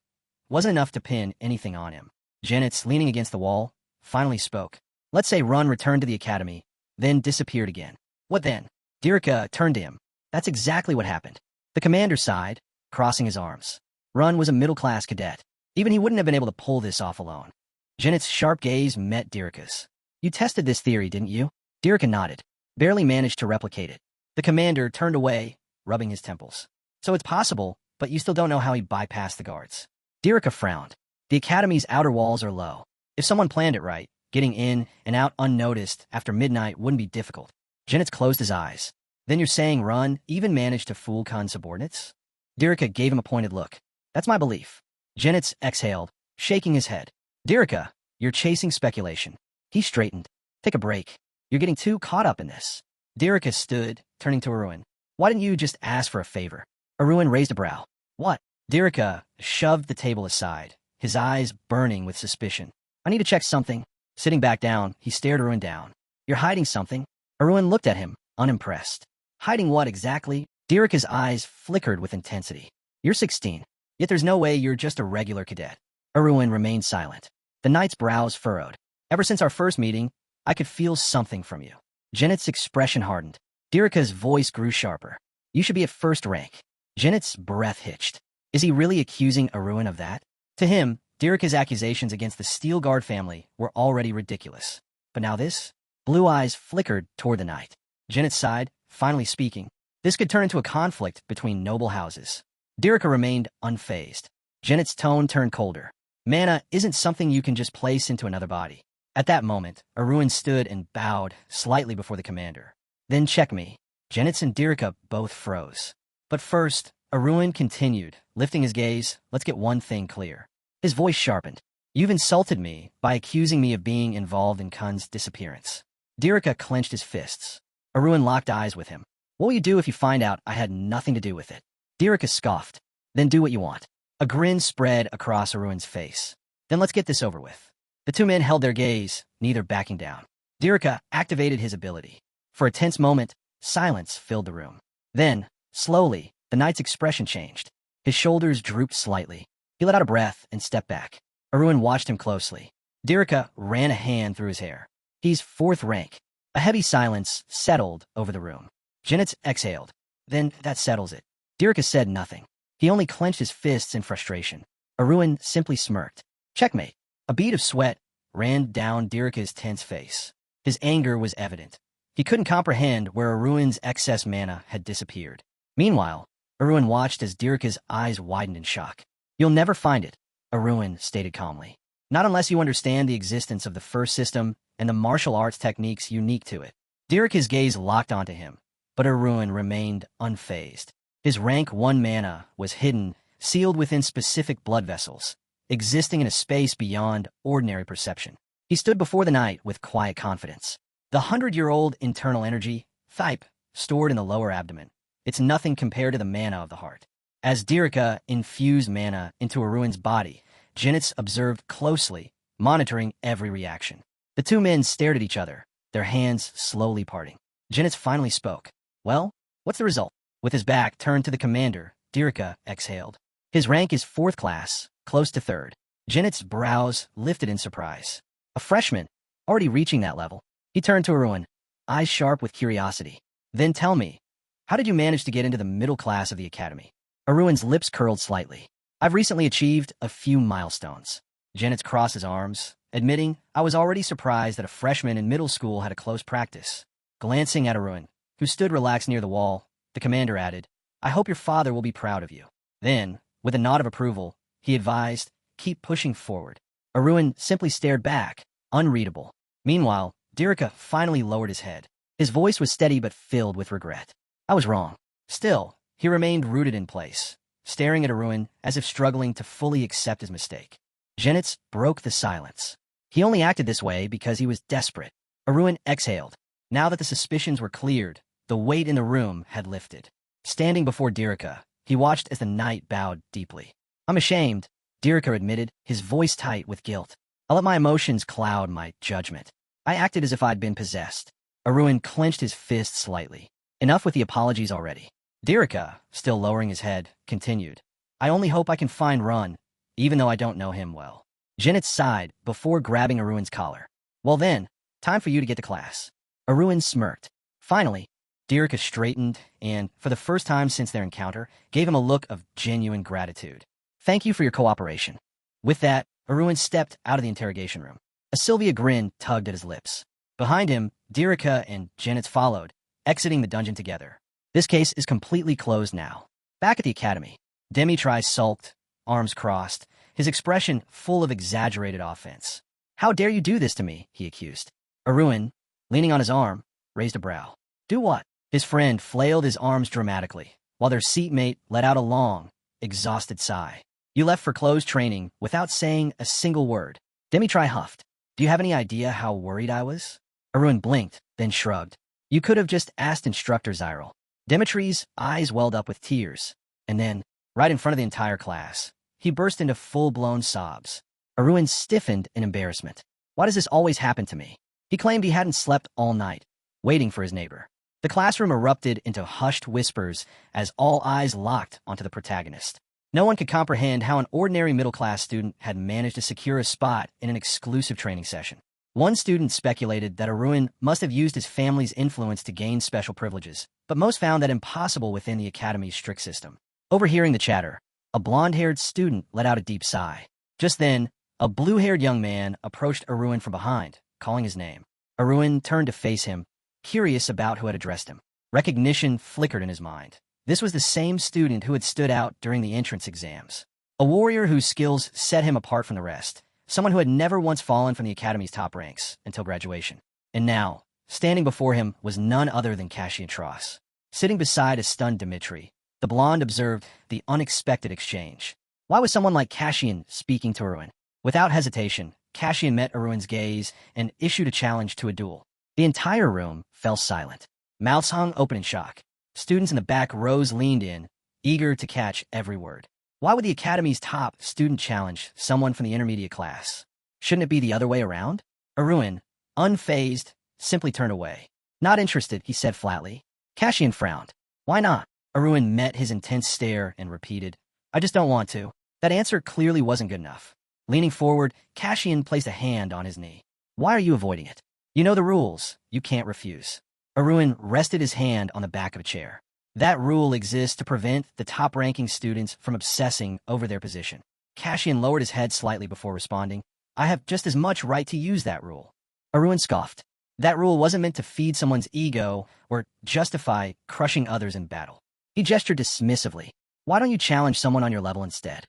Speaker 1: wasn't enough to pin anything on him. Janet's, leaning against the wall, finally spoke. Let's say Run returned to the academy, then disappeared again. What then? Dirika turned to him. That's exactly what happened. The commander sighed, crossing his arms. Run was a middle-class cadet. Even he wouldn't have been able to pull this off alone. Janet's sharp gaze met Dirika's. You tested this theory, didn't you? Dirika nodded, barely managed to replicate it. The commander turned away, rubbing his temples. So it's possible, but you still don't know how he bypassed the guards. Dirika frowned. The academy's outer walls are low. If someone planned it right, getting in and out unnoticed after midnight wouldn't be difficult. Janet's closed his eyes. Then you're saying Run even managed to fool Khan's subordinates? Dirika gave him a pointed look. That's my belief. Janet's exhaled, shaking his head. Dirika, you're chasing speculation. He straightened. Take a break. You're getting too caught up in this. Dirika stood, turning to Arun. Why didn't you just ask for a favor? Arun raised a brow. What? Dirika shoved the table aside, his eyes burning with suspicion. I need to check something. Sitting back down, he stared Arun down. You're hiding something? Arun looked at him, unimpressed. Hiding what exactly? Dirika's eyes flickered with intensity. You're 16, yet there's no way you're just a regular cadet. Arun remained silent. The knight's brows furrowed. Ever since our first meeting, I could feel something from you. Janet's expression hardened. Dirika's voice grew sharper. You should be at first rank. Janet's breath hitched. Is he really accusing Arun of that? To him, Dirika's accusations against the Steel Guard family were already ridiculous. But now this? Blue eyes flickered toward the knight. Janet sighed, finally speaking. This could turn into a conflict between noble houses. Dirika remained unfazed. Janet's tone turned colder. Mana isn't something you can just place into another body. At that moment, Arun stood and bowed slightly before the commander. Then check me. Janet's and Dirika both froze. But first, Arun continued, lifting his gaze. Let's get one thing clear. His voice sharpened. You've insulted me by accusing me of being involved in Khan's disappearance. Dirika clenched his fists. Arun locked eyes with him. What will you do if you find out I had nothing to do with it? Dirika scoffed. Then do what you want. A grin spread across Arun's face. Then let's get this over with. The two men held their gaze, neither backing down. Dirika activated his ability. For a tense moment, silence filled the room. Then, slowly, the knight's expression changed. His shoulders drooped slightly. He let out a breath and stepped back. Arun watched him closely. Dirika ran a hand through his hair. He's fourth rank. A heavy silence settled over the room. Janet's exhaled. Then that settles it. Dirika said nothing. He only clenched his fists in frustration. Arun simply smirked. Checkmate. A bead of sweat ran down Dirika's tense face. His anger was evident. He couldn't comprehend where Arun's excess mana had disappeared. Meanwhile, Arun watched as Dirika's eyes widened in shock. You'll never find it, Arun stated calmly. Not unless you understand the existence of the first system and the martial arts techniques unique to it. Dirika's gaze locked onto him, but Arun remained unfazed. His rank 1 mana was hidden, sealed within specific blood vessels, existing in a space beyond ordinary perception. He stood before the knight with quiet confidence. The 100-year-old internal energy, Thype, stored in the lower abdomen. It's nothing compared to the mana of the heart. As Dirika infused mana into Arun's body, Janet's observed closely, monitoring every reaction. The two men stared at each other, their hands slowly parting. Janet's finally spoke. Well, what's the result? With his back turned to the commander, Dirika exhaled. His rank is 4th class, close to 3rd. Janet's brows lifted in surprise. A freshman, already reaching that level. He turned to Arun, eyes sharp with curiosity. Then tell me, how did you manage to get into the middle class of the academy? Arun's lips curled slightly. I've recently achieved a few milestones. Janet's crossed his arms, admitting, I was already surprised that a freshman in middle school had a close practice. Glancing at Arun, who stood relaxed near the wall, the commander added, I hope your father will be proud of you. Then, with a nod of approval, he advised, keep pushing forward. Arun simply stared back, unreadable. Meanwhile, Dirika finally lowered his head. His voice was steady but filled with regret. I was wrong. Still, he remained rooted in place, staring at Arun as if struggling to fully accept his mistake. Janet's broke the silence. He only acted this way because he was desperate. Arun exhaled. Now that the suspicions were cleared, the weight in the room had lifted. Standing before Dirika, he watched as the knight bowed deeply. "I'm ashamed," Dirika admitted, his voice tight with guilt. "I let my emotions cloud my judgment. I acted as if I'd been possessed." Arun clenched his fist slightly. "Enough with the apologies already." Dirika, still lowering his head, continued. "I only hope I can find Run, even though I don't know him well." Janet sighed before grabbing Arun's collar. "Well then, time for you to get to class." Arun smirked. Finally, Dirika straightened and, for the first time since their encounter, gave him a look of genuine gratitude. "Thank you for your cooperation." With that, Arun stepped out of the interrogation room. A Sylvia grin tugged at his lips. Behind him, Dirika and Janet followed, exiting the dungeon together. This case is completely closed now. Back at the academy, Dimitri sulked, arms crossed, his expression full of exaggerated offense. "How dare you do this to me?" he accused. Arun, leaning on his arm, raised a brow. "Do what?" His friend flailed his arms dramatically, while their seatmate let out a long, exhausted sigh. "You left for closed training without saying a single word." Dimitri huffed. "Do you have any idea how worried I was?" Arun blinked, then shrugged. "You could have just asked Instructor Zyril." Dimitri's eyes welled up with tears, and then, right in front of the entire class, he burst into full-blown sobs. Arun stiffened in embarrassment. "Why does this always happen to me?" He claimed he hadn't slept all night, waiting for his neighbor. The classroom erupted into hushed whispers as all eyes locked onto the protagonist. No one could comprehend how an ordinary middle-class student had managed to secure a spot in an exclusive training session. One student speculated that Arun must have used his family's influence to gain special privileges, but most found that impossible within the academy's strict system. Overhearing the chatter, a blonde-haired student let out a deep sigh. Just then, a blue-haired young man approached Arun from behind, calling his name. Arun turned to face him, curious about who had addressed him. Recognition flickered in his mind. This was the same student who had stood out during the entrance exams. A warrior whose skills set him apart from the rest. Someone who had never once fallen from the academy's top ranks until graduation. And now, standing before him was none other than Cassian Tross. Sitting beside a stunned Dimitri, the blonde observed the unexpected exchange. Why was someone like Cassian speaking to Arun? Without hesitation, Cassian met Arun's gaze and issued a challenge to a duel. The entire room fell silent. Mouths hung open in shock. Students in the back rows leaned in, eager to catch every word. Why would the academy's top student challenge someone from the intermediate class? Shouldn't it be the other way around? Arun, unfazed, simply turned away. "Not interested," he said flatly. Cassian frowned. "Why not?" Arun met his intense stare and repeated, "I just don't want to." That answer clearly wasn't good enough. Leaning forward, Cassian placed a hand on his knee. "Why are you avoiding it? You know the rules. You can't refuse." Arun rested his hand on the back of a chair. That rule exists to prevent the top-ranking students from obsessing over their position. Cassian lowered his head slightly before responding. "I have just as much right to use that rule." Arun scoffed. That rule wasn't meant to feed someone's ego or justify crushing others in battle. He gestured dismissively. "Why don't you challenge someone on your level instead?"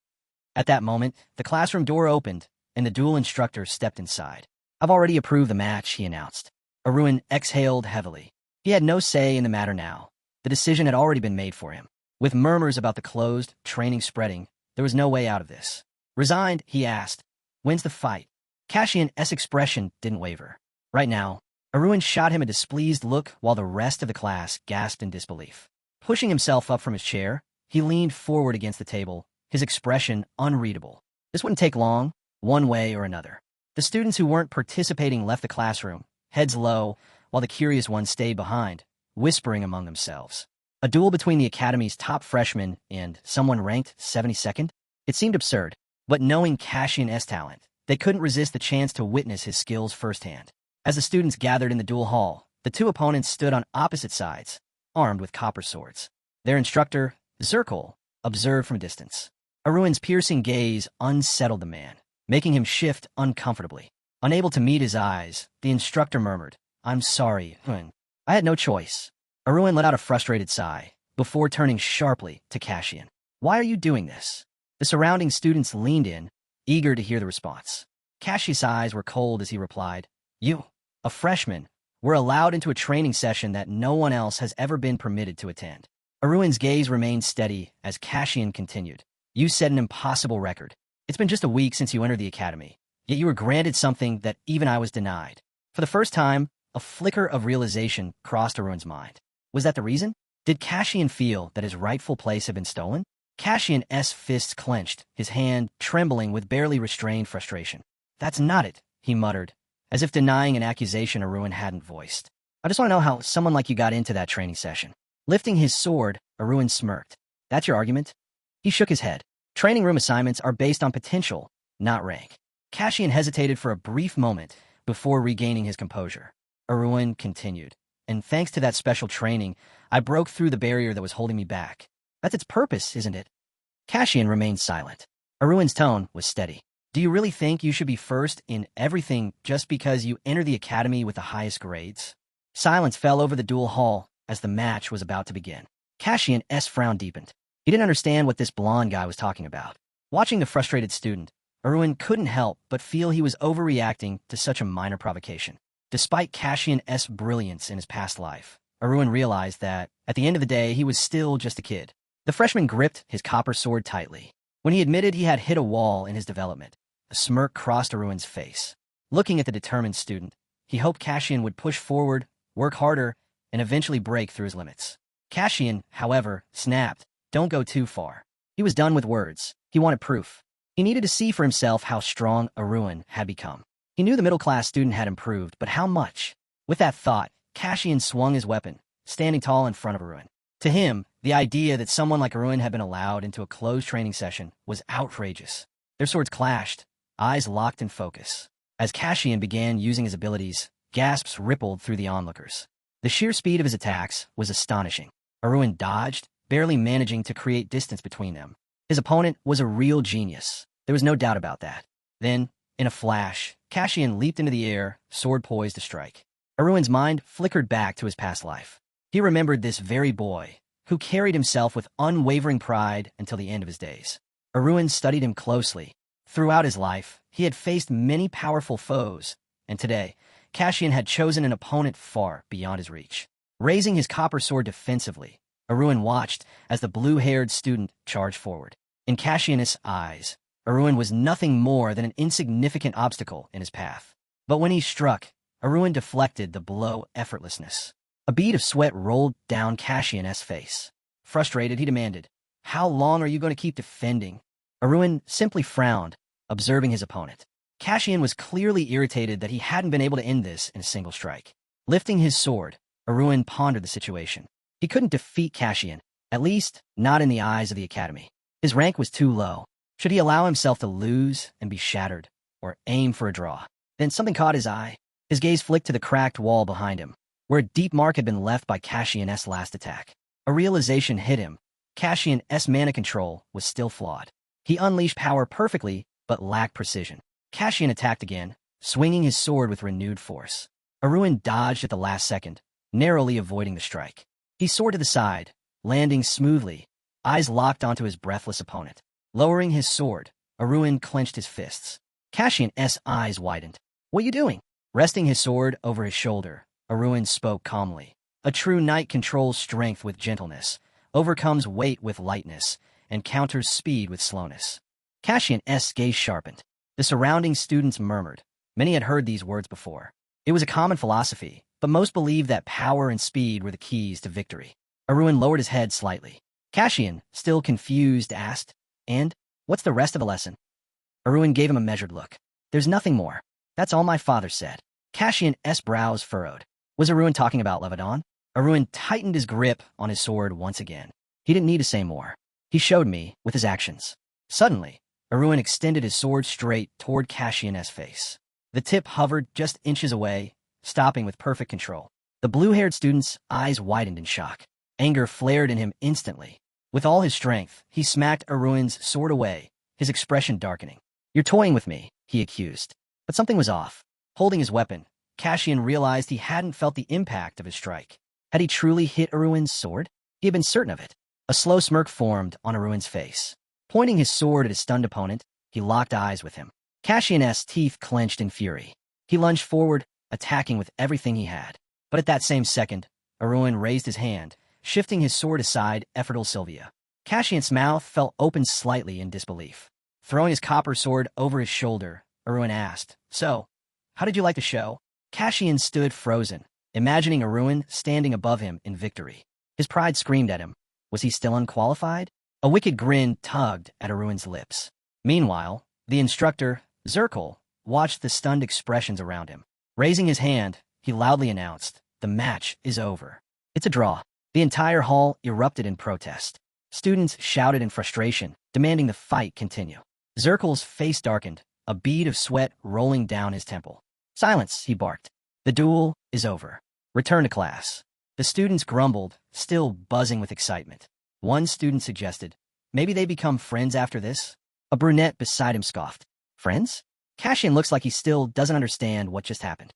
Speaker 1: At that moment, the classroom door opened, and the duel instructor stepped inside. "I've already approved the match," he announced. Arun exhaled heavily. He had no say in the matter now. The decision had already been made for him. With murmurs about the closed training spreading, there was no way out of this. Resigned, he asked, "When's the fight?" Cassian's expression didn't waver. Right now, Arun shot him a displeased look while the rest of the class gasped in disbelief. Pushing himself up from his chair, he leaned forward against the table, his expression unreadable. This wouldn't take long, one way or another. The students who weren't participating left the classroom, heads low, while the curious ones stayed behind, whispering among themselves. A duel between the academy's top freshman and someone ranked 72nd? It seemed absurd, but knowing Cassian's talent, they couldn't resist the chance to witness his skills firsthand. As the students gathered in the duel hall, the two opponents stood on opposite sides, armed with copper swords. Their instructor, Zirkle, observed from a distance. Arun's piercing gaze unsettled the man, making him shift uncomfortably. Unable to meet his eyes, the instructor murmured, "I'm sorry, Arun. I had no choice." Arun let out a frustrated sigh, before turning sharply to Cassian. "Why are you doing this?" The surrounding students leaned in, eager to hear the response. Cassian's eyes were cold as he replied, "You, a freshman, were allowed into a training session that no one else has ever been permitted to attend." Arun's gaze remained steady as Cassian continued. "You set an impossible record. It's been just a week since you entered the academy, yet you were granted something that even I was denied." For the first time, a flicker of realization crossed Arun's mind. Was that the reason? Did Cassian feel that his rightful place had been stolen? Cassian's fists clenched, his hand trembling with barely restrained frustration. That's not it, he muttered, as if denying an accusation Arun hadn't voiced. I just want to know how someone like you got into that training session. Lifting his sword, Arun smirked. That's your argument? He shook his head. Training room assignments are based on potential, not rank. Cassian hesitated for a brief moment before regaining his composure. Arun continued. And thanks to that special training, I broke through the barrier that was holding me back. That's its purpose, isn't it? Cassian remained silent. Arun's tone was steady. Do you really think you should be first in everything just because you enter the academy with the highest grades? Silence fell over the duel hall as the match was about to begin. Cassian's frown deepened. He didn't understand what this blonde guy was talking about. Watching the frustrated student, Arun couldn't help but feel he was overreacting to such a minor provocation. Despite Cassian's brilliance in his past life, Arun realized that, at the end of the day, he was still just a kid. The freshman gripped his copper sword tightly. When he admitted he had hit a wall in his development, a smirk crossed Arun's face. Looking at the determined student, he hoped Cassian would push forward, work harder, and eventually break through his limits. Cassian, however, snapped, "Don't go too far." He was done with words. He wanted proof. He needed to see for himself how strong Arun had become. He knew the middle-class student had improved, but how much? With that thought, Cassian swung his weapon, standing tall in front of Arun. To him, the idea that someone like Arun had been allowed into a closed training session was outrageous. Their swords clashed, eyes locked in focus. As Cassian began using his abilities, gasps rippled through the onlookers. The sheer speed of his attacks was astonishing. Arun dodged, barely managing to create distance between them. His opponent was a real genius. There was no doubt about that. Then, in a flash, Cassian leaped into the air, sword poised to strike. Arun's mind flickered back to his past life. He remembered this very boy, who carried himself with unwavering pride until the end of his days. Arun studied him closely. Throughout his life, he had faced many powerful foes, and today, Cassian had chosen an opponent far beyond his reach. Raising his copper sword defensively, Arun watched as the blue-haired student charged forward. In Cassian's eyes, Arun was nothing more than an insignificant obstacle in his path. But when he struck, Arun deflected the blow effortlessness. A bead of sweat rolled down Cassian's face. Frustrated, he demanded, "How long are you going to keep defending?" Arun simply frowned, observing his opponent. Cassian was clearly irritated that he hadn't been able to end this in a single strike. Lifting his sword, Arun pondered the situation. He couldn't defeat Cassian, at least not in the eyes of the academy. His rank was too low. Should he allow himself to lose and be shattered, or aim for a draw? Then something caught his eye. His gaze flicked to the cracked wall behind him, where a deep mark had been left by Cassian's last attack. A realization hit him. Cassian's mana control was still flawed. He unleashed power perfectly, but lacked precision. Cassian attacked again, swinging his sword with renewed force. Arun dodged at the last second, narrowly avoiding the strike. He soared to the side, landing smoothly, eyes locked onto his breathless opponent. Lowering his sword, Arun clenched his fists. Cassian's eyes widened. "What are you doing?" Resting his sword over his shoulder, Arun spoke calmly. A true knight controls strength with gentleness, overcomes weight with lightness, and counters speed with slowness. Cassian's gaze sharpened. The surrounding students murmured. Many had heard these words before. It was a common philosophy, but most believed that power and speed were the keys to victory. Arun lowered his head slightly. Cassian, still confused, asked, "And what's the rest of the lesson?" Arun gave him a measured look. "There's nothing more. That's all my father said." Cassian's brows furrowed. Was Arun talking about Levadon? Arun tightened his grip on his sword once again. He didn't need to say more. He showed me with his actions. Suddenly, Arun extended his sword straight toward Cassian's face. The tip hovered just inches away, stopping with perfect control. The blue-haired student's eyes widened in shock. Anger flared in him instantly. With all his strength, he smacked Arun's sword away, his expression darkening. "You're toying with me," he accused. But something was off. Holding his weapon, Cassian realized he hadn't felt the impact of his strike. Had he truly hit Arun's sword? He had been certain of it. A slow smirk formed on Arun's face. Pointing his sword at his stunned opponent, he locked eyes with him. Cassian's teeth clenched in fury. He lunged forward, attacking with everything he had. But at that same second, Arun raised his hand, shifting his sword aside effortlessly. Sylvia. Cassian's mouth fell open slightly in disbelief. Throwing his copper sword over his shoulder, Arun asked, "So, how did you like the show?" Cassian stood frozen, imagining Arun standing above him in victory. His pride screamed at him. Was he still unqualified? A wicked grin tugged at Arun's lips. Meanwhile, the instructor, Zirkle, watched the stunned expressions around him. Raising his hand, he loudly announced, "The match is over. It's a draw." The entire hall erupted in protest. Students shouted in frustration, demanding the fight continue. Zirkle's face darkened, a bead of sweat rolling down his temple. "Silence," he barked. "The duel is over. Return to class." The students grumbled, still buzzing with excitement. One student suggested, "Maybe they become friends after this?" A brunette beside him scoffed. "Friends?" Cassian looks like he still doesn't understand what just happened.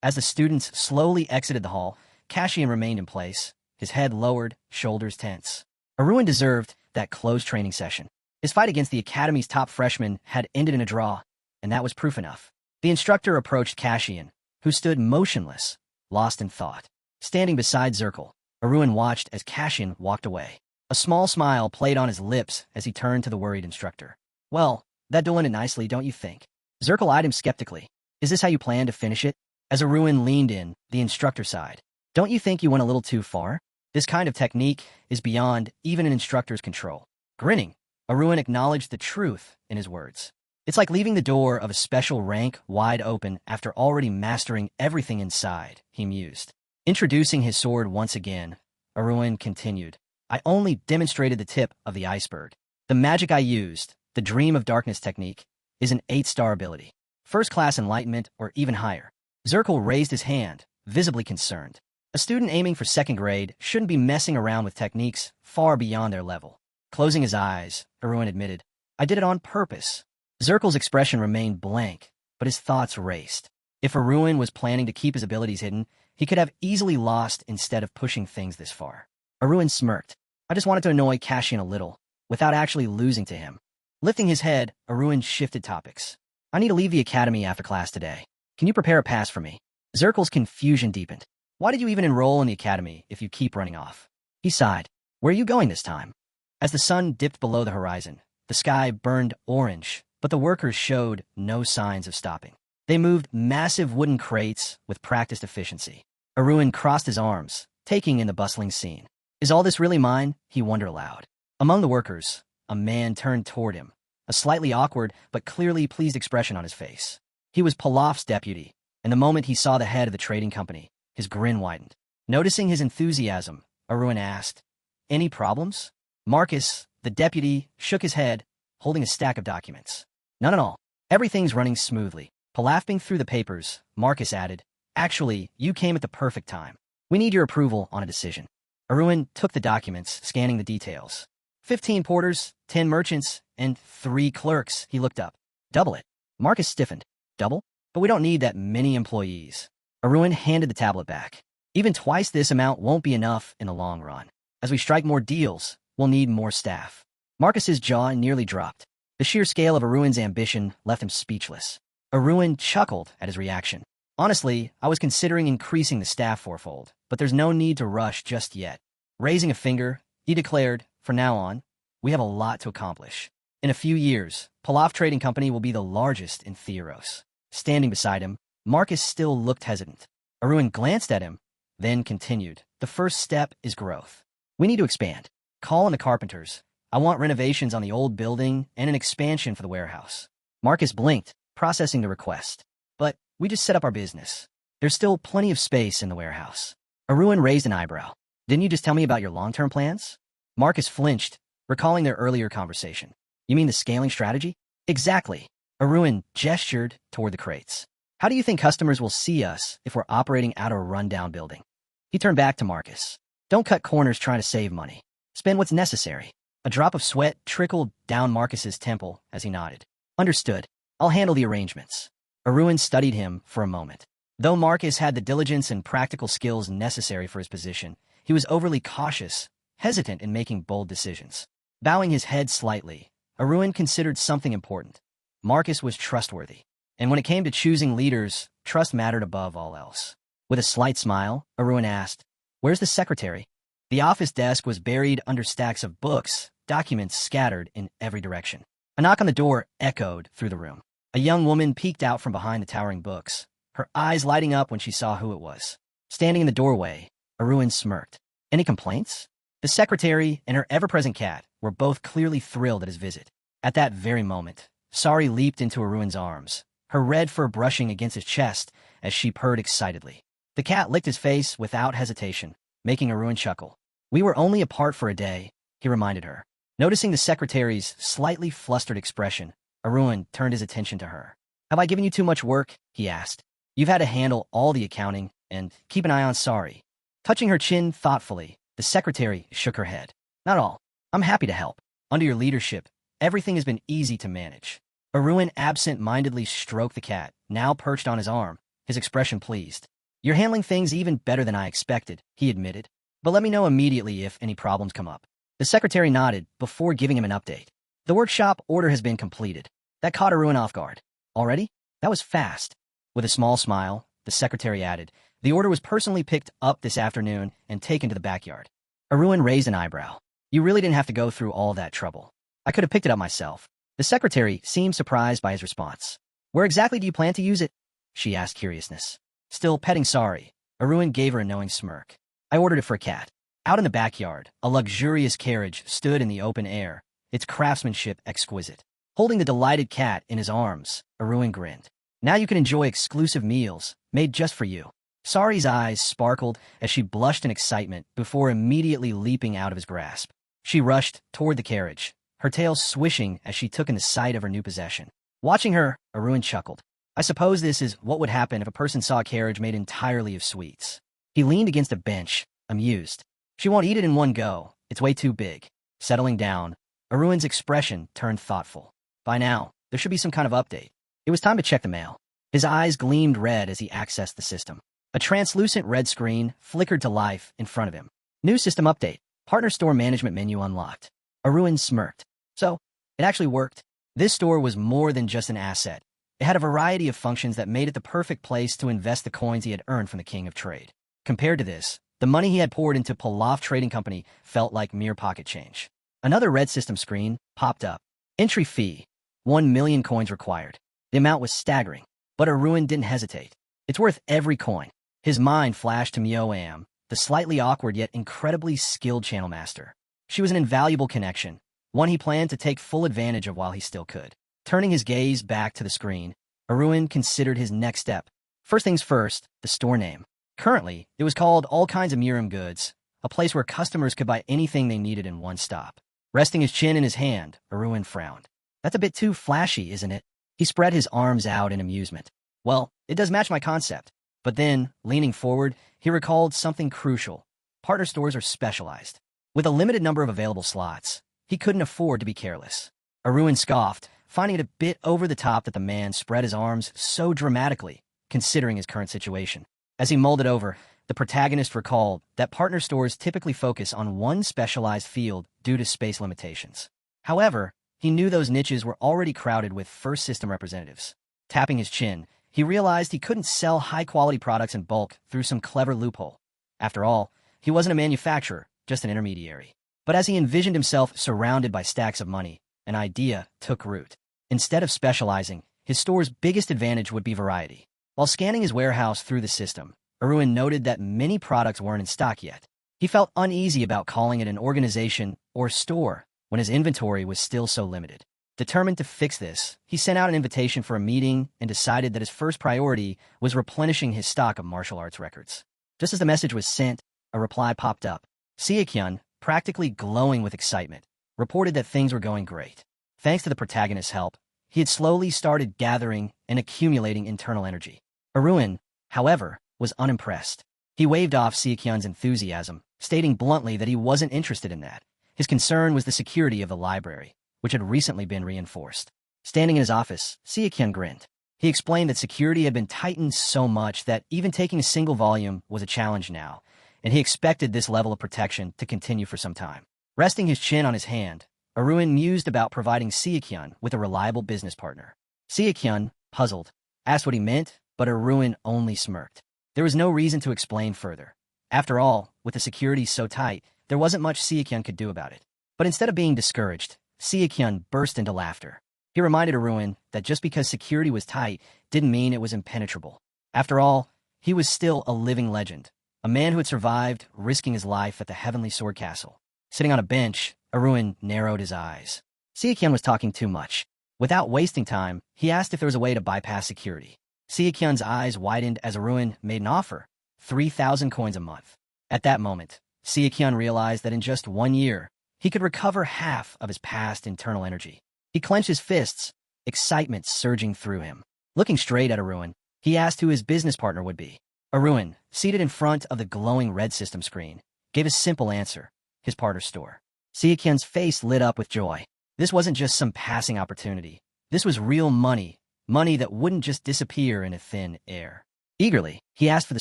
Speaker 1: As the students slowly exited the hall, Cassian remained in place, his head lowered, shoulders tense. Arun deserved that closed training session. His fight against the academy's top freshman had ended in a draw, and that was proof enough. The instructor approached Cassian, who stood motionless, lost in thought. Standing beside Zirkle, Arun watched as Cassian walked away. A small smile played on his lips as he turned to the worried instructor. "Well, that duel ended nicely, don't you think?" Zirkle eyed him skeptically. "Is this how you plan to finish it?" As Arun leaned in, the instructor sighed. "Don't you think you went a little too far? This kind of technique is beyond even an instructor's control." Grinning, Arun acknowledged the truth in his words. "It's like leaving the door of a special rank wide open after already mastering everything inside," he mused. Introducing his sword once again, Arun continued, "I only demonstrated the tip of the iceberg. The magic I used, the Dream of Darkness technique, is an 8-star ability. First-class enlightenment or even higher." Zirkle raised his hand, visibly concerned. A student aiming for second grade shouldn't be messing around with techniques far beyond their level. Closing his eyes, Arun admitted, "I did it on purpose." Zirkle's expression remained blank, but his thoughts raced. If Arun was planning to keep his abilities hidden, he could have easily lost instead of pushing things this far. Arun smirked. "I just wanted to annoy Cassian a little, without actually losing to him." Lifting his head, Arun shifted topics. "I need to leave the academy after class today. Can you prepare a pass for me?" Zirkle's confusion deepened. "Why did you even enroll in the academy if you keep running off?" He sighed. "Where are you going this time?" As the sun dipped below the horizon, the sky burned orange, but the workers showed no signs of stopping. They moved massive wooden crates with practiced efficiency. Arun crossed his arms, taking in the bustling scene. "Is all this really mine?" he wondered aloud. Among the workers, a man turned toward him, a slightly awkward but clearly pleased expression on his face. He was Pilaf's deputy, and the moment he saw the head of the trading company, his grin widened. Noticing his enthusiasm, Arun asked, "Any problems?" Marcus, the deputy, shook his head, holding a stack of documents. "None at all. Everything's running smoothly." Pilafing through the papers, Marcus added, "Actually, you came at the perfect time. We need your approval on a decision." Arun took the documents, scanning the details. 15 porters, 10 merchants, and 3 clerks. He looked up. "Double it." Marcus stiffened. "Double? But we don't need that many employees." Arun handed the tablet back. "Even twice this amount won't be enough in the long run. As we strike more deals, we'll need more staff." Marcus's jaw nearly dropped. The sheer scale of Arun's ambition left him speechless. Arun chuckled at his reaction. "Honestly, I was considering increasing the staff fourfold, but there's no need to rush just yet." Raising a finger, he declared, "From now on, we have a lot to accomplish. In a few years, Pilaf Trading Company will be the largest in Theros." Standing beside him, Marcus still looked hesitant. Arun glanced at him, then continued, "The first step is growth. We need to expand. Call in the carpenters. I want renovations on the old building and an expansion for the warehouse." Marcus blinked, processing the request. "But we just set up our business. There's still plenty of space in the warehouse." Arun raised an eyebrow. "Didn't you just tell me about your long-term plans?" Marcus flinched, recalling their earlier conversation. "You mean the scaling strategy?" "Exactly." Arun gestured toward the crates. "How do you think customers will see us if we're operating out of a rundown building?" He turned back to Marcus. "Don't cut corners trying to save money. Spend what's necessary." A drop of sweat trickled down Marcus's temple as he nodded. "Understood. I'll handle the arrangements." Arun studied him for a moment. Though Marcus had the diligence and practical skills necessary for his position, he was overly cautious, hesitant in making bold decisions. Bowing his head slightly, Arun considered something important. Marcus was trustworthy, and when it came to choosing leaders, trust mattered above all else. With a slight smile, Arun asked, "Where's the secretary?" The office desk was buried under stacks of books, documents scattered in every direction. A knock on the door echoed through the room. A young woman peeked out from behind the towering books, her eyes lighting up when she saw who it was. Standing in the doorway, Arun smirked. Any complaints? The secretary and her ever-present cat were both clearly thrilled at his visit. At that very moment, Sari leaped into Arun's arms, her red fur brushing against his chest as she purred excitedly. The cat licked his face without hesitation, making Arun chuckle. We were only apart for a day, he reminded her. Noticing the secretary's slightly flustered expression, Arun turned his attention to her. Have I given you too much work? He asked. You've had to handle all the accounting and keep an eye on Sari. Touching her chin thoughtfully, the secretary shook her head. Not all. I'm happy to help. Under your leadership, everything has been easy to manage. Arun absent-mindedly stroked the cat, now perched on his arm, his expression pleased. You're handling things even better than I expected, he admitted. But let me know immediately if any problems come up. The secretary nodded before giving him an update. The workshop order has been completed. That caught Arun off guard. Already? That was fast. With a small smile, the secretary added, the order was personally picked up this afternoon and taken to the backyard. Arun raised an eyebrow. You really didn't have to go through all that trouble. I could have picked it up myself. The secretary seemed surprised by his response. Where exactly do you plan to use it? She asked curiousness. Still petting Sari, Arun gave her a knowing smirk. I ordered it for a cat. Out in the backyard, a luxurious carriage stood in the open air, its craftsmanship exquisite. Holding the delighted cat in his arms, Arun grinned. Now you can enjoy exclusive meals, made just for you. Sari's eyes sparkled as she blushed in excitement before immediately leaping out of his grasp. She rushed toward the carriage, her tail swishing as she took in the sight of her new possession. Watching her, Arun chuckled. I suppose this is what would happen if a person saw a carriage made entirely of sweets. He leaned against a bench, amused. She won't eat it in one go. It's way too big. Settling down, Arun's expression turned thoughtful. By now, there should be some kind of update. It was time to check the mail. His eyes gleamed red as he accessed the system. A translucent red screen flickered to life in front of him. New system update. Partner store management menu unlocked. Arun smirked. So, it actually worked. This store was more than just an asset. It had a variety of functions that made it the perfect place to invest the coins he had earned from the King of Trade. Compared to this, the money he had poured into Pilaf Trading Company felt like mere pocket change. Another red system screen popped up. Entry fee. 1 million coins required. The amount was staggering, but Arun didn't hesitate. It's worth every coin. His mind flashed to Myo-Am, the slightly awkward yet incredibly skilled channel master. She was an invaluable connection, one he planned to take full advantage of while he still could. Turning his gaze back to the screen, Arun considered his next step. First things first, the store name. Currently, it was called All Kinds of Miram Goods, a place where customers could buy anything they needed in one stop. Resting his chin in his hand, Arun frowned. That's a bit too flashy, isn't it? He spread his arms out in amusement. Well, it does match my concept. But then, leaning forward, he recalled something crucial. Partner stores are specialized. With a limited number of available slots, he couldn't afford to be careless. Arun scoffed, finding it a bit over the top that the man spread his arms so dramatically, considering his current situation. As he mulled it over, the protagonist recalled that partner stores typically focus on one specialized field due to space limitations. However, he knew those niches were already crowded with first system representatives. Tapping his chin, he realized he couldn't sell high-quality products in bulk through some clever loophole. After all, he wasn't a manufacturer, just an intermediary. But as he envisioned himself surrounded by stacks of money, an idea took root. Instead of specializing, his store's biggest advantage would be variety. While scanning his warehouse through the system, Arun noted that many products weren't in stock yet. He felt uneasy about calling it an organization or store when his inventory was still so limited. Determined to fix this, he sent out an invitation for a meeting and decided that his first priority was replenishing his stock of martial arts records. Just as the message was sent, a reply popped up. Siekyun, practically glowing with excitement, reported that things were going great. Thanks to the protagonist's help, he had slowly started gathering and accumulating internal energy. Arun, however, was unimpressed. He waved off Siekyun's enthusiasm, stating bluntly that he wasn't interested in that. His concern was the security of the library, which had recently been reinforced. Standing in his office, Siekyun grinned. He explained that security had been tightened so much that even taking a single volume was a challenge now, and he expected this level of protection to continue for some time. Resting his chin on his hand, Arun mused about providing Siekyun with a reliable business partner. Siekyun, puzzled, asked what he meant, but Arun only smirked. There was no reason to explain further. After all, with the security so tight, there wasn't much Siekyun could do about it. But instead of being discouraged, Siekyun burst into laughter. He reminded Arun that just because security was tight didn't mean it was impenetrable. After all, he was still a living legend, a man who had survived, risking his life at the Heavenly Sword Castle. Sitting on a bench, Arun narrowed his eyes. Seokyun was talking too much. Without wasting time, he asked if there was a way to bypass security. Seokyun's eyes widened as Arun made an offer, 3,000 coins a month. At that moment, Seokyun realized that in just 1 year, he could recover half of his past internal energy. He clenched his fists, excitement surging through him. Looking straight at Arun, he asked who his business partner would be. Arun, seated in front of the glowing red system screen, gave a simple answer, his partner's store. Seokyun's face lit up with joy. This wasn't just some passing opportunity. This was real money, money that wouldn't just disappear into thin air. Eagerly, he asked for the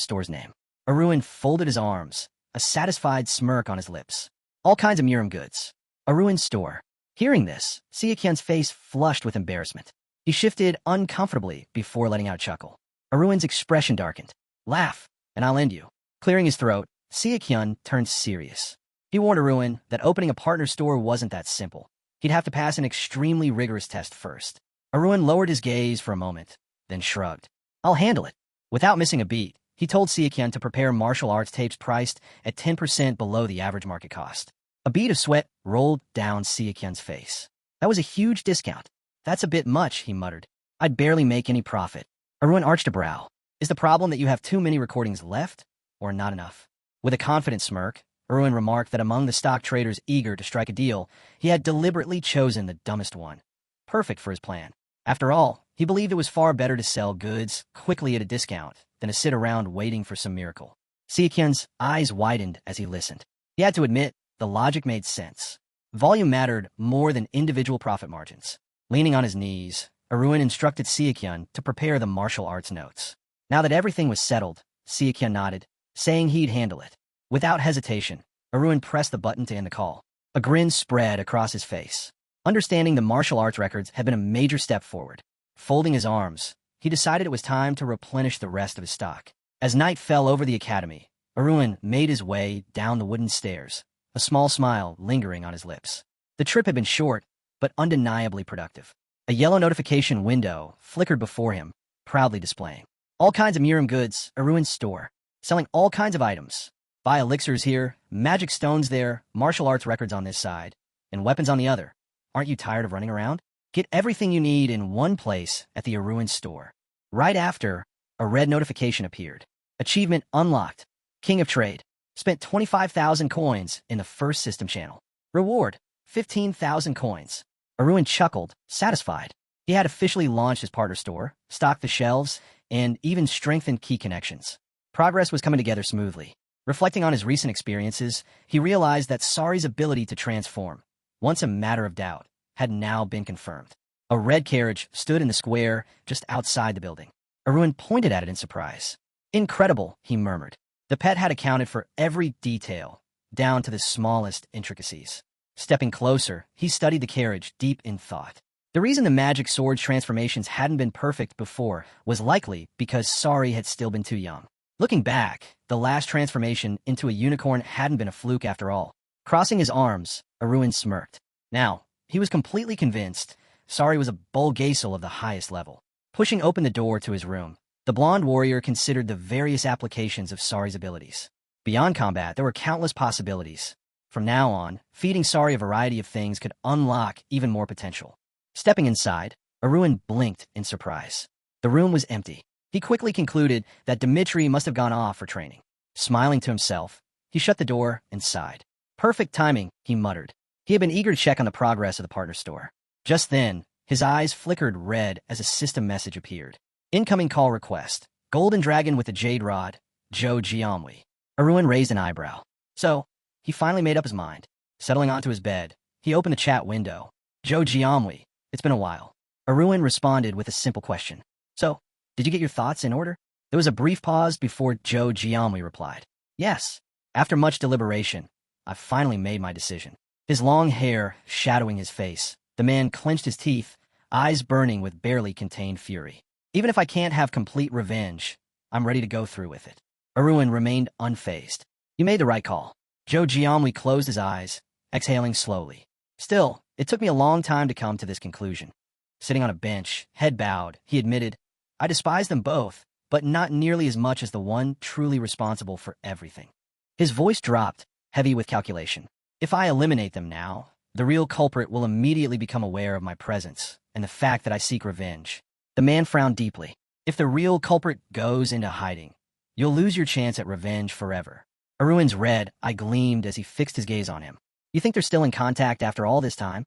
Speaker 1: store's name. Arun folded his arms, a satisfied smirk on his lips. All kinds of Murim goods. Arun's store. Hearing this, Seokyun's face flushed with embarrassment. He shifted uncomfortably before letting out a chuckle. Arun's expression darkened. Laugh, and I'll end you. Clearing his throat, Seokyun turned serious. He warned Arun that opening a partner store wasn't that simple. He'd have to pass an extremely rigorous test first. Arun lowered his gaze for a moment, then shrugged. I'll handle it. Without missing a beat, he told Seokyun to prepare martial arts tapes priced at 10% below the average market cost. A bead of sweat rolled down Seokyun's face. That was a huge discount. That's a bit much, he muttered. I'd barely make any profit. Arun arched a brow. Is the problem that you have too many recordings left, or not enough? With a confident smirk, Arun remarked that among the stock traders eager to strike a deal, he had deliberately chosen the dumbest one. Perfect for his plan. After all, he believed it was far better to sell goods quickly at a discount than to sit around waiting for some miracle. Seokyun's eyes widened as he listened. He had to admit, the logic made sense. Volume mattered more than individual profit margins. Leaning on his knees, Arun instructed Seokyun to prepare the martial arts notes. Now that everything was settled, Seokyun nodded, saying he'd handle it. Without hesitation, Arun pressed the button to end the call. A grin spread across his face. Understanding the martial arts records had been a major step forward. Folding his arms, he decided it was time to replenish the rest of his stock. As night fell over the academy, Arun made his way down the wooden stairs, a small smile lingering on his lips. The trip had been short, but undeniably productive. A yellow notification window flickered before him, proudly displaying all kinds of Murim goods, Arun's store, selling all kinds of items. Buy elixirs here, magic stones there, martial arts records on this side, and weapons on the other. Aren't you tired of running around? Get everything you need in one place at the Arun store. Right after, a red notification appeared. Achievement unlocked. King of Trade. Spent 25,000 coins in the first system channel. Reward, 15,000 coins. Arun chuckled, satisfied. He had officially launched his partner store, stocked the shelves, and even strengthened key connections. Progress was coming together smoothly. Reflecting on his recent experiences, he realized that Sari's ability to transform, once a matter of doubt, had now been confirmed. A red carriage stood in the square just outside the building. Arun pointed at it in surprise. Incredible, he murmured. The pet had accounted for every detail, down to the smallest intricacies. Stepping closer, he studied the carriage deep in thought. The reason the magic sword transformations hadn't been perfect before was likely because Sari had still been too young. Looking back, the last transformation into a unicorn hadn't been a fluke after all. Crossing his arms, Arun smirked. Now, he was completely convinced Sari was a Bulgasel of the highest level. Pushing open the door to his room, the blonde warrior considered the various applications of Sari's abilities. Beyond combat, there were countless possibilities. From now on, feeding Sari a variety of things could unlock even more potential. Stepping inside, Arun blinked in surprise. The room was empty. He quickly concluded that Dmitri must have gone off for training. Smiling to himself, he shut the door and sighed. Perfect timing, he muttered. He had been eager to check on the progress of the partner store. Just then, his eyes flickered red as a system message appeared. Incoming call request. Golden Dragon with the Jade Rod, Joe Giamwi. Arun raised an eyebrow. So, he finally made up his mind. Settling onto his bed, he opened the chat window. Joe Giamwi, it's been a while. Arun responded with a simple question. So, did you get your thoughts in order? There was a brief pause before Joe Giamwi replied. Yes. After much deliberation, I've finally made my decision. His long hair shadowing his face, the man clenched his teeth, eyes burning with barely contained fury. Even if I can't have complete revenge, I'm ready to go through with it. Arun remained unfazed. You made the right call. Joe Giamwi closed his eyes, exhaling slowly. Still, it took me a long time to come to this conclusion. Sitting on a bench, head bowed, he admitted, I despise them both, but not nearly as much as the one truly responsible for everything. His voice dropped, heavy with calculation. If I eliminate them now, the real culprit will immediately become aware of my presence and the fact that I seek revenge. The man frowned deeply. If the real culprit goes into hiding, you'll lose your chance at revenge forever. Aruin's red eye gleamed as he fixed his gaze on him. You think they're still in contact after all this time?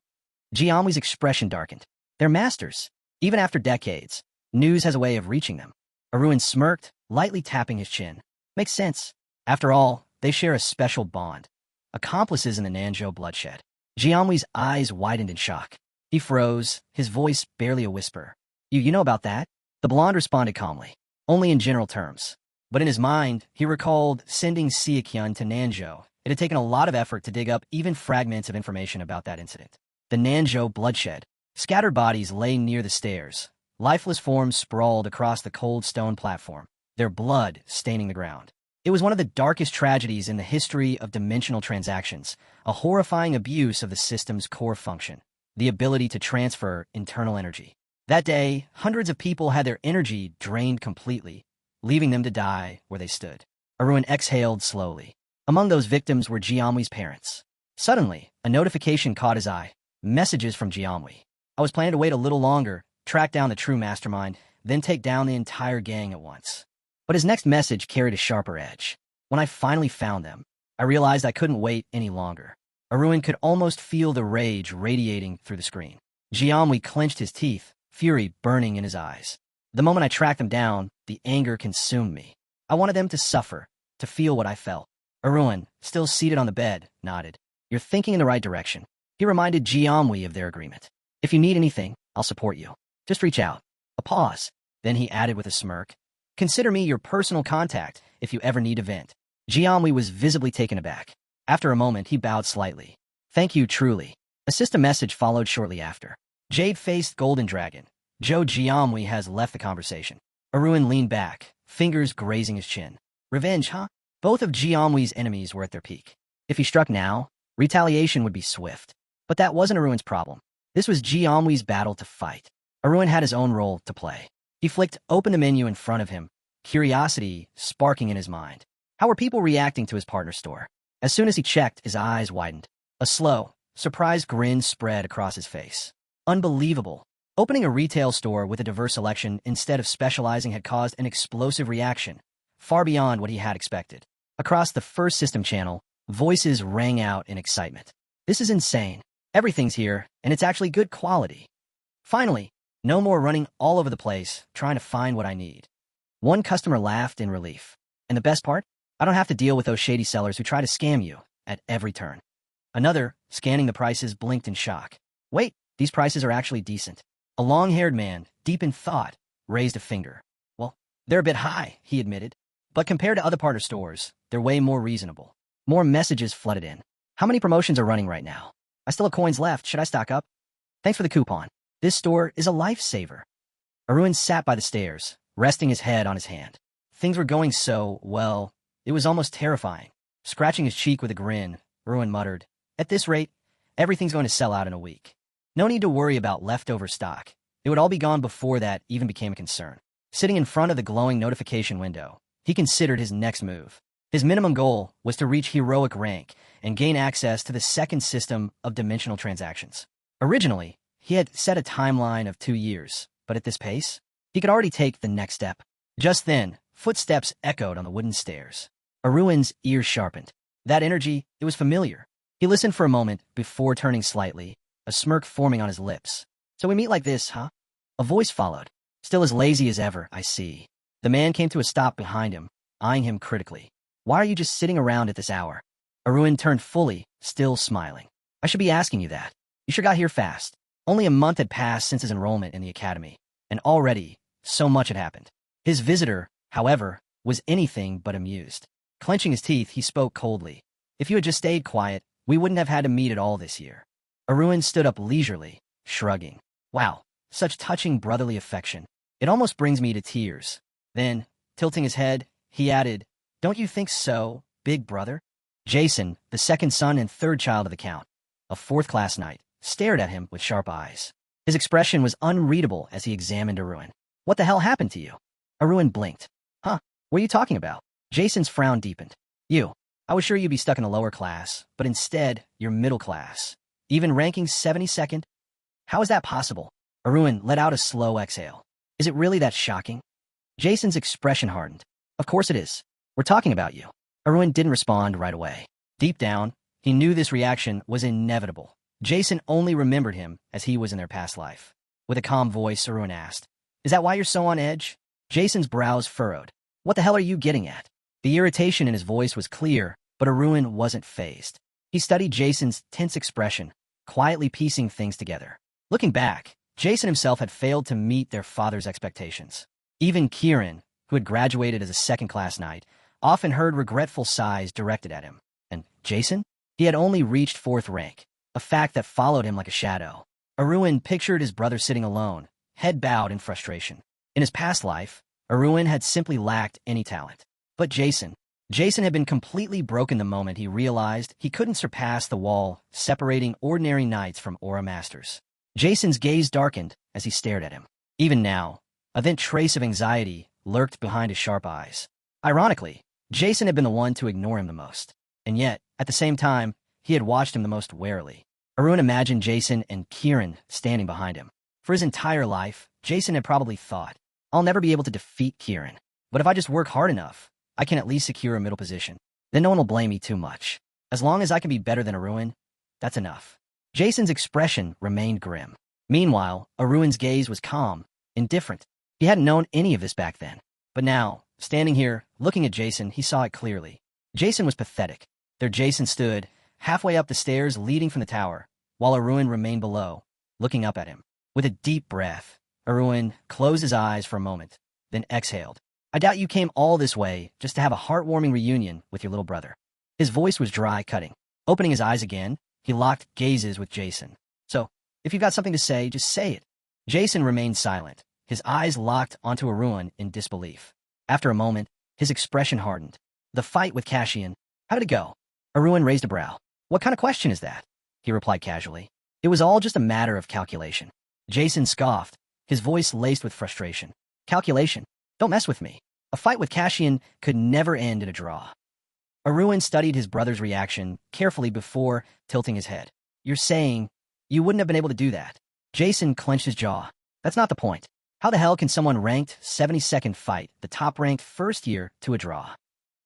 Speaker 1: Jianwei's expression darkened. They're masters. Even after decades, news has a way of reaching them. Aruin smirked, lightly tapping his chin. Makes sense. After all, they share a special bond. Accomplices in the Nanzhou bloodshed. Jianwei's eyes widened in shock. He froze, his voice barely a whisper. You know about that? The blonde responded calmly, only in general terms. But in his mind, he recalled sending Xieqian to Nanzhou. It had taken a lot of effort to dig up even fragments of information about that incident. The Nanzhou bloodshed. Scattered bodies lay near the stairs. Lifeless forms sprawled across the cold stone platform, their blood staining the ground. It was one of the darkest tragedies in the history of dimensional transactions, a horrifying abuse of the system's core function, the ability to transfer internal energy. That day, hundreds of people had their energy drained completely, leaving them to die where they stood. Aruin exhaled slowly. Among those victims were Jianwei's parents. Suddenly, a notification caught his eye. Messages from Jianwei. I was planning to wait a little longer, track down the true mastermind, then take down the entire gang at once. But his next message carried a sharper edge. When I finally found them, I realized I couldn't wait any longer. Aruin could almost feel the rage radiating through the screen. Jianwei clenched his teeth, fury burning in his eyes. The moment I tracked them down, the anger consumed me. I wanted them to suffer, to feel what I felt. Aruin, still seated on the bed, nodded. You're thinking in the right direction. He reminded Jianwei of their agreement. If you need anything, I'll support you. Just reach out. A pause. Then he added with a smirk. Consider me your personal contact if you ever need to vent. Jianwei was visibly taken aback. After a moment, he bowed slightly. Thank you, truly. A system message followed shortly after. Jade-faced golden dragon. Zhou Jianwei has left the conversation. Aruin leaned back, fingers grazing his chin. Revenge, huh? Both of Jianwei's enemies were at their peak. If he struck now, retaliation would be swift. But that wasn't Aruin's problem. This was Jianwei's battle to fight. Aruin had his own role to play. He flicked open the menu in front of him, curiosity sparking in his mind. How were people reacting to his partner's store? As soon as he checked, his eyes widened. A slow, surprised grin spread across his face. Unbelievable. Opening a retail store with a diverse selection instead of specializing had caused an explosive reaction, far beyond what he had expected. Across the first system channel, voices rang out in excitement. This is insane. Everything's here, and it's actually good quality. Finally, no more running all over the place, trying to find what I need. One customer laughed in relief. And the best part? I don't have to deal with those shady sellers who try to scam you at every turn. Another, scanning the prices, blinked in shock. Wait, these prices are actually decent. A long-haired man, deep in thought, raised a finger. Well, they're a bit high, he admitted. But compared to other partner stores, they're way more reasonable. More messages flooded in. How many promotions are running right now? I still have coins left. Should I stock up? Thanks for the coupon. This store is a lifesaver. Aruin sat by the stairs, resting his head on his hand. Things were going so, well, it was almost terrifying. Scratching his cheek with a grin, Aruin muttered, At this rate, everything's going to sell out in a week. No need to worry about leftover stock. It would all be gone before that even became a concern. Sitting in front of the glowing notification window, he considered his next move. His minimum goal was to reach heroic rank and gain access to the second system of dimensional transactions. Originally, he had set a timeline of 2 years, but at this pace, he could already take the next step. Just then, footsteps echoed on the wooden stairs. Aruin's ears sharpened. That energy, it was familiar. He listened for a moment before turning slightly, a smirk forming on his lips. So we meet like this, huh? A voice followed. Still as lazy as ever, I see. The man came to a stop behind him, eyeing him critically. Why are you just sitting around at this hour? Aruin turned fully, still smiling. I should be asking you that. You sure got here fast. Only a month had passed since his enrollment in the academy, and already, so much had happened. His visitor, however, was anything but amused. Clenching his teeth, he spoke coldly. If you had just stayed quiet, we wouldn't have had to meet at all this year. Aruin stood up leisurely, shrugging. Wow, such touching brotherly affection. It almost brings me to tears. Then, tilting his head, he added, Don't you think so, big brother? Jason, the second son and third child of the Count, a fourth-class knight, stared at him with sharp eyes. His expression was unreadable as he examined Aruin. What the hell happened to you? Arun blinked. Huh? What are you talking about? Jason's frown deepened. You. I was sure you'd be stuck in the lower class, but instead, you're middle class. Even ranking 72nd? How is that possible? Arun let out a slow exhale. Is it really that shocking? Jason's expression hardened. Of course it is. We're talking about you. Arun didn't respond right away. Deep down, he knew this reaction was inevitable. Jason only remembered him as he was in their past life. With a calm voice, Arun asked, Is that why you're so on edge? Jason's brows furrowed. What the hell are you getting at? The irritation in his voice was clear, but Arun wasn't fazed. He studied Jason's tense expression, quietly piecing things together. Looking back, Jason himself had failed to meet their father's expectations. Even Kieran, who had graduated as a second-class knight, often heard regretful sighs directed at him. And Jason? He had only reached 4th rank, a fact that followed him like a shadow. Arun pictured his brother sitting alone, head bowed in frustration. In his past life, Arun had simply lacked any talent. But Jason had been completely broken the moment he realized he couldn't surpass the wall separating ordinary knights from aura masters. Jason's gaze darkened as he stared at him. Even now, a faint trace of anxiety lurked behind his sharp eyes. Ironically, Jason had been the one to ignore him the most. And yet, at the same time, he had watched him the most warily. Arun imagined Jason and Kieran standing behind him. For his entire life, Jason had probably thought, I'll never be able to defeat Kieran. But if I just work hard enough, I can at least secure a middle position. Then no one will blame me too much. As long as I can be better than Arun, that's enough. Jason's expression remained grim. Meanwhile, Arun's gaze was calm, indifferent. He hadn't known any of this back then. But now, standing here, looking at Jason, he saw it clearly. Jason was pathetic. There Jason stood, halfway up the stairs leading from the tower, while Arun remained below, looking up at him. With a deep breath, Arun closed his eyes for a moment, then exhaled. I doubt you came all this way just to have a heartwarming reunion with your little brother. His voice was dry, cutting. Opening his eyes again, he locked gazes with Jason. So, if you've got something to say, just say it. Jason remained silent, his eyes locked onto Arun in disbelief. After a moment, his expression hardened. The fight with Cassian, how did it go? Arun raised a brow. What kind of question is that? He replied casually. It was all just a matter of calculation. Jason scoffed, his voice laced with frustration. Calculation? Don't mess with me. A fight with Cassian could never end in a draw. Arun studied his brother's reaction carefully before tilting his head. You're saying you wouldn't have been able to do that? Jason clenched his jaw. That's not the point. How the hell can someone ranked 72nd fight the top-ranked first year to a draw?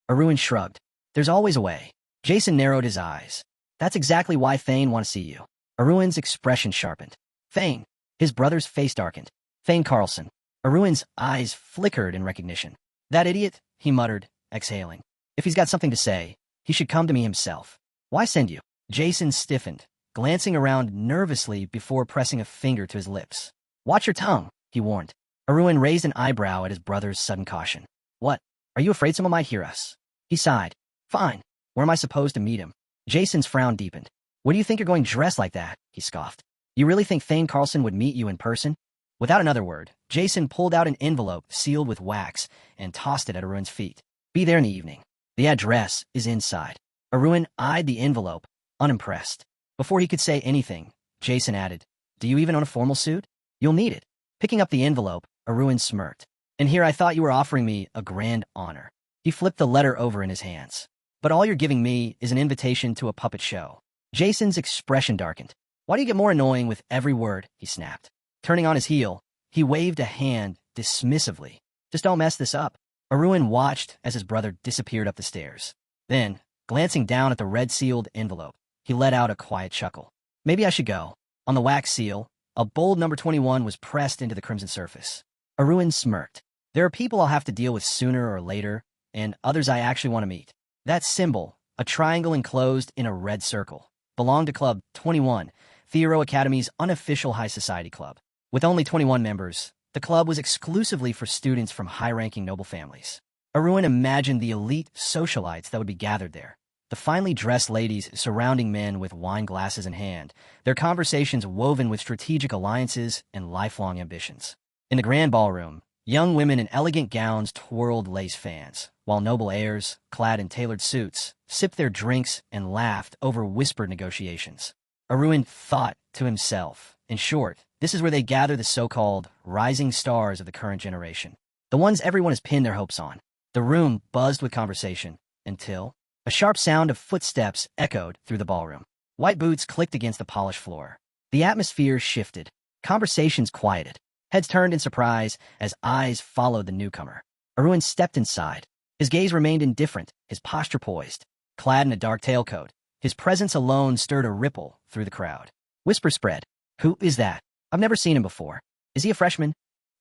Speaker 1: Arun shrugged. There's always a way. Jason narrowed his eyes. That's exactly why Thane want to see you. Arun's expression sharpened. Thane. His brother's face darkened. Thane Carlson. Arun's eyes flickered in recognition. That idiot, he muttered, exhaling. If he's got something to say, he should come to me himself. Why send you? Jason stiffened, glancing around nervously before pressing a finger to his lips. Watch your tongue, he warned. Arun raised an eyebrow at his brother's sudden caution. What? Are you afraid someone might hear us? He sighed. Fine. Where am I supposed to meet him? Jason's frown deepened. What do you think you're going dressed like that? He scoffed. You really think Thane Carlson would meet you in person? Without another word, Jason pulled out an envelope sealed with wax and tossed it at Arun's feet. Be there in the evening. The address is inside. Arun eyed the envelope, unimpressed. Before he could say anything, Jason added, Do you even own a formal suit? You'll need it. Picking up the envelope, Arun smirked. And here I thought you were offering me a grand honor. He flipped the letter over in his hands. But all you're giving me is an invitation to a puppet show. Jason's expression darkened. Why do you get more annoying with every word? He snapped. Turning on his heel, he waved a hand dismissively. Just don't mess this up. Arun watched as his brother disappeared up the stairs. Then, glancing down at the red-sealed envelope, he let out a quiet chuckle. Maybe I should go. On the wax seal, a bold number 21 was pressed into the crimson surface. Arun smirked. There are people I'll have to deal with sooner or later, and others I actually want to meet. That symbol, a triangle enclosed in a red circle, belonged to Club 21, Theoro Academy's unofficial high society club. With only 21 members, the club was exclusively for students from high-ranking noble families. Arun imagined the elite socialites that would be gathered there, the finely dressed ladies surrounding men with wine glasses in hand, their conversations woven with strategic alliances and lifelong ambitions. In the grand ballroom, young women in elegant gowns twirled lace fans, while noble heirs, clad in tailored suits, sipped their drinks and laughed over whispered negotiations. Arun thought to himself, in short, this is where they gather the so-called rising stars of the current generation. The ones everyone has pinned their hopes on. The room buzzed with conversation until a sharp sound of footsteps echoed through the ballroom. White boots clicked against the polished floor. The atmosphere shifted. Conversations quieted. Heads turned in surprise as eyes followed the newcomer. Arun stepped inside. His gaze remained indifferent, his posture poised. Clad in a dark tailcoat, his presence alone stirred a ripple through the crowd. Whisper spread. Who is that? I've never seen him before. Is he a freshman?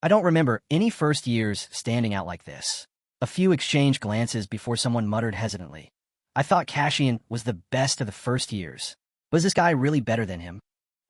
Speaker 1: I don't remember any first years standing out like this. A few exchanged glances before someone muttered hesitantly. I thought Cassian was the best of the first years. Was this guy really better than him?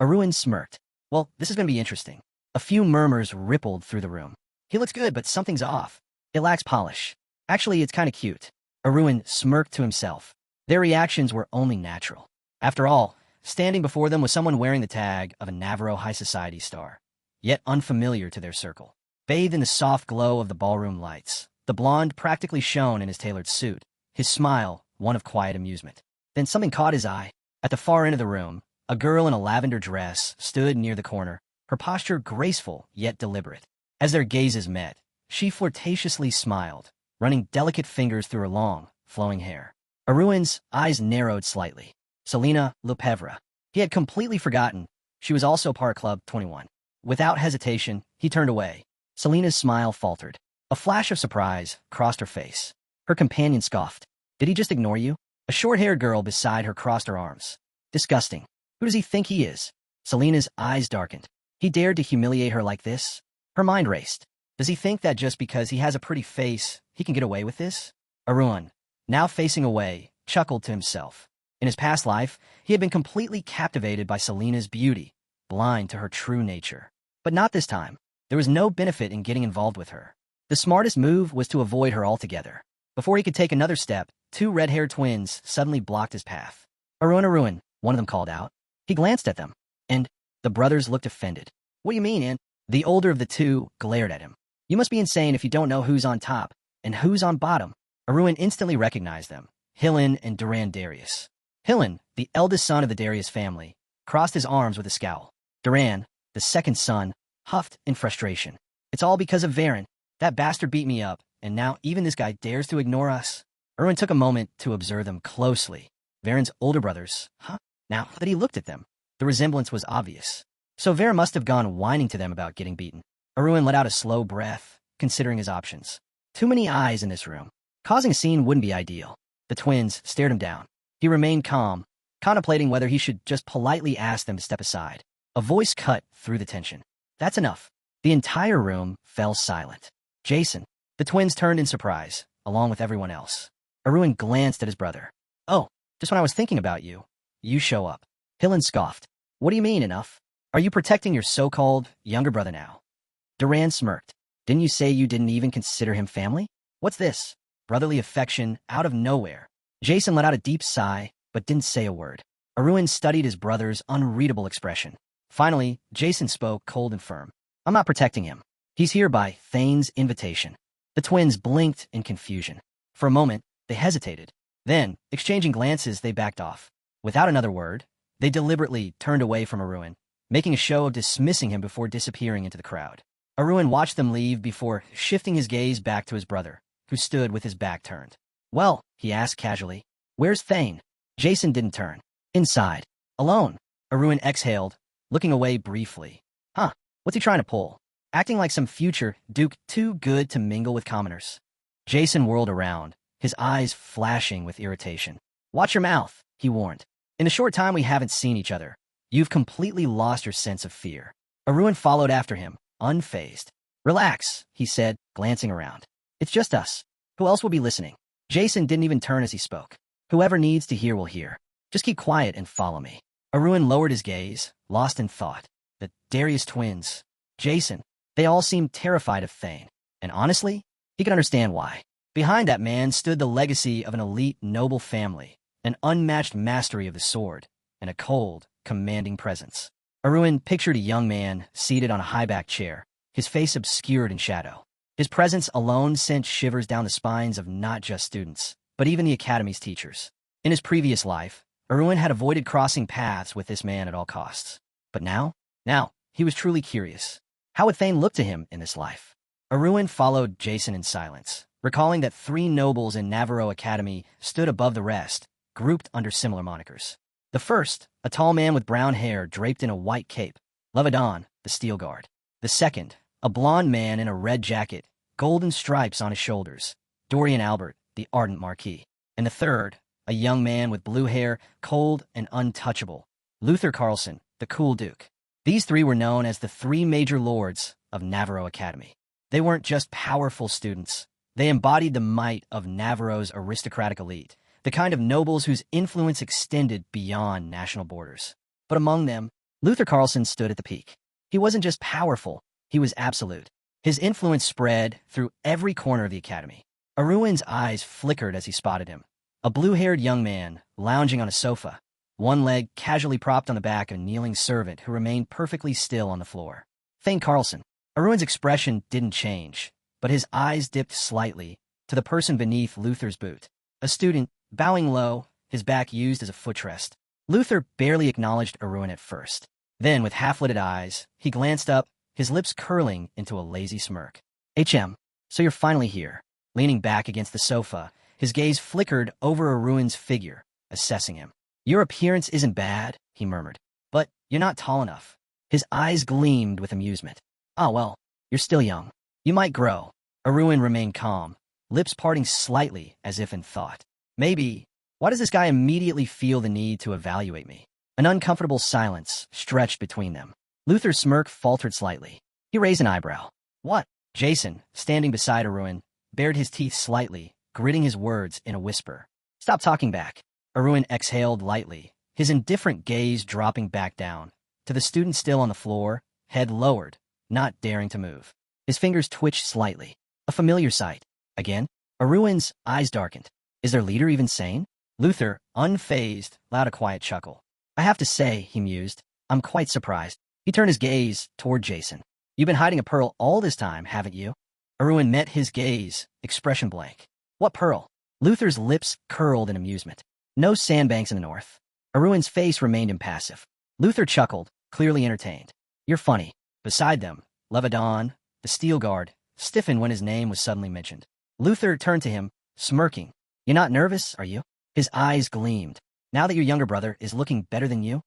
Speaker 1: Arun smirked. Well, this is going to be interesting. A few murmurs rippled through the room. He looks good, but something's off. It lacks polish. Actually, it's kind of cute. Arun smirked to himself. Their reactions were only natural. After all, standing before them was someone wearing the tag of a Navarro high society star, yet unfamiliar to their circle. Bathed in the soft glow of the ballroom lights, the blonde practically shone in his tailored suit, his smile one of quiet amusement. Then something caught his eye. At the far end of the room, a girl in a lavender dress stood near the corner, her posture graceful yet deliberate. As their gazes met, she flirtatiously smiled, running delicate fingers through her long, flowing hair. Arun's eyes narrowed slightly. Selena Lepevre. He had completely forgotten she was also part Club 21. Without hesitation, he turned away. Selena's smile faltered. A flash of surprise crossed her face. Her companion scoffed. Did he just ignore you? A short-haired girl beside her crossed her arms. Disgusting. Who does he think he is? Selena's eyes darkened. He dared to humiliate her like this? Her mind raced. Does he think that just because he has a pretty face, he can get away with this? Arun, now facing away, chuckled to himself. In his past life, he had been completely captivated by Selena's beauty, blind to her true nature. But not this time. There was no benefit in getting involved with her. The smartest move was to avoid her altogether. Before he could take another step, two red-haired twins suddenly blocked his path. Arun, one of them called out. He glanced at them, and the brothers looked offended. What do you mean, Aunt? The older of the two glared at him. You must be insane if you don't know who's on top and who's on bottom. Arun instantly recognized them. Hillen and Duran Darius. Hillen, the eldest son of the Darius family, crossed his arms with a scowl. Duran, the second son, huffed in frustration. It's all because of Varen. That bastard beat me up, and now even this guy dares to ignore us. Arun took a moment to observe them closely. Varen's older brothers. Now that he looked at them, the resemblance was obvious. So Varen must have gone whining to them about getting beaten. Arun let out a slow breath, considering his options. Too many eyes in this room. Causing a scene wouldn't be ideal. The twins stared him down. He remained calm, contemplating whether he should just politely ask them to step aside. A voice cut through the tension. That's enough. The entire room fell silent. Jason. The twins turned in surprise, along with everyone else. Arun glanced at his brother. Oh, just when I was thinking about you, you show up. Hillen scoffed. What do you mean, enough? Are you protecting your so-called younger brother now? Duran smirked. Didn't you say you didn't even consider him family? What's this? Brotherly affection out of nowhere. Jason let out a deep sigh, but didn't say a word. Arun studied his brother's unreadable expression. Finally, Jason spoke cold and firm. I'm not protecting him. He's here by Thane's invitation. The twins blinked in confusion. For a moment, they hesitated. Then, exchanging glances, they backed off. Without another word, they deliberately turned away from Arun, making a show of dismissing him before disappearing into the crowd. Arun watched them leave before shifting his gaze back to his brother, who stood with his back turned. Well, he asked casually, where's Thane? Jason didn't turn. Inside. Alone. Arun exhaled, looking away briefly. What's he trying to pull? Acting like some future duke too good to mingle with commoners. Jason whirled around, his eyes flashing with irritation. Watch your mouth, he warned. In the short time we haven't seen each other, you've completely lost your sense of fear. Arun followed after him, unfazed. Relax, he said, glancing around. It's just us. Who else will be listening? Jason didn't even turn as he spoke. Whoever needs to hear will hear. Just keep quiet and follow me. Arun lowered his gaze, lost in thought. The Darius twins. Jason. They all seemed terrified of Thane. And honestly, he could understand why. Behind that man stood the legacy of an elite noble family, an unmatched mastery of the sword, and a cold, commanding presence. Arun pictured a young man seated on a high-backed chair, his face obscured in shadow. His presence alone sent shivers down the spines of not just students, but even the academy's teachers. In his previous life, Arun had avoided crossing paths with this man at all costs. But now, he was truly curious. How would Thane look to him in this life? Aruin followed Jason in silence, recalling that 3 nobles in Navarro Academy stood above the rest, grouped under similar monikers. The first, a tall man with brown hair draped in a white cape, Levadon, the Steel Guard. The second, a blond man in a red jacket, golden stripes on his shoulders, Dorian Albert, the Ardent Marquis. And the third, a young man with blue hair, cold and untouchable, Luther Carlson, the Cool Duke. These 3 were known as the 3 major lords of Navarro Academy. They weren't just powerful students. They embodied the might of Navarro's aristocratic elite, the kind of nobles whose influence extended beyond national borders. But among them, Luther Carlson stood at the peak. He wasn't just powerful, he was absolute. His influence spread through every corner of the academy. Aruin's eyes flickered as he spotted him. A blue-haired young man, lounging on a sofa, one leg casually propped on the back of a kneeling servant who remained perfectly still on the floor. Thane Carlson. Aruin's expression didn't change, but his eyes dipped slightly to the person beneath Luther's boot. A student, bowing low, his back used as a footrest. Luther barely acknowledged Aruin at first. Then, with half-lidded eyes, he glanced up, his lips curling into a lazy smirk. So you're finally here. Leaning back against the sofa, his gaze flickered over Aruin's figure, assessing him. Your appearance isn't bad, he murmured, but you're not tall enough. His eyes gleamed with amusement. Ah, well, you're still young. You might grow. Aruin remained calm, lips parting slightly as if in thought. Maybe. Why does this guy immediately feel the need to evaluate me? An uncomfortable silence stretched between them. Luther's smirk faltered slightly. He raised an eyebrow. What? Jason, standing beside Aruin, bared his teeth slightly, gritting his words in a whisper. Stop talking back. Aruin exhaled lightly, his indifferent gaze dropping back down, to the student still on the floor, head lowered, not daring to move. His fingers twitched slightly. A familiar sight. Again, Aruin's eyes darkened. Is their leader even sane? Luther, unfazed, allowed a quiet chuckle. I have to say, he mused, I'm quite surprised. He turned his gaze toward Jason. You've been hiding a pearl all this time, haven't you? Aruin met his gaze, expression blank. What pearl? Luther's lips curled in amusement. No sandbanks in the north. Aruin's face remained impassive. Luther chuckled, clearly entertained. You're funny. Beside them, Levadon, the Steel Guard, stiffened when his name was suddenly mentioned. Luther turned to him, smirking. You're not nervous, are you? His eyes gleamed. Now that your younger brother is looking better than you?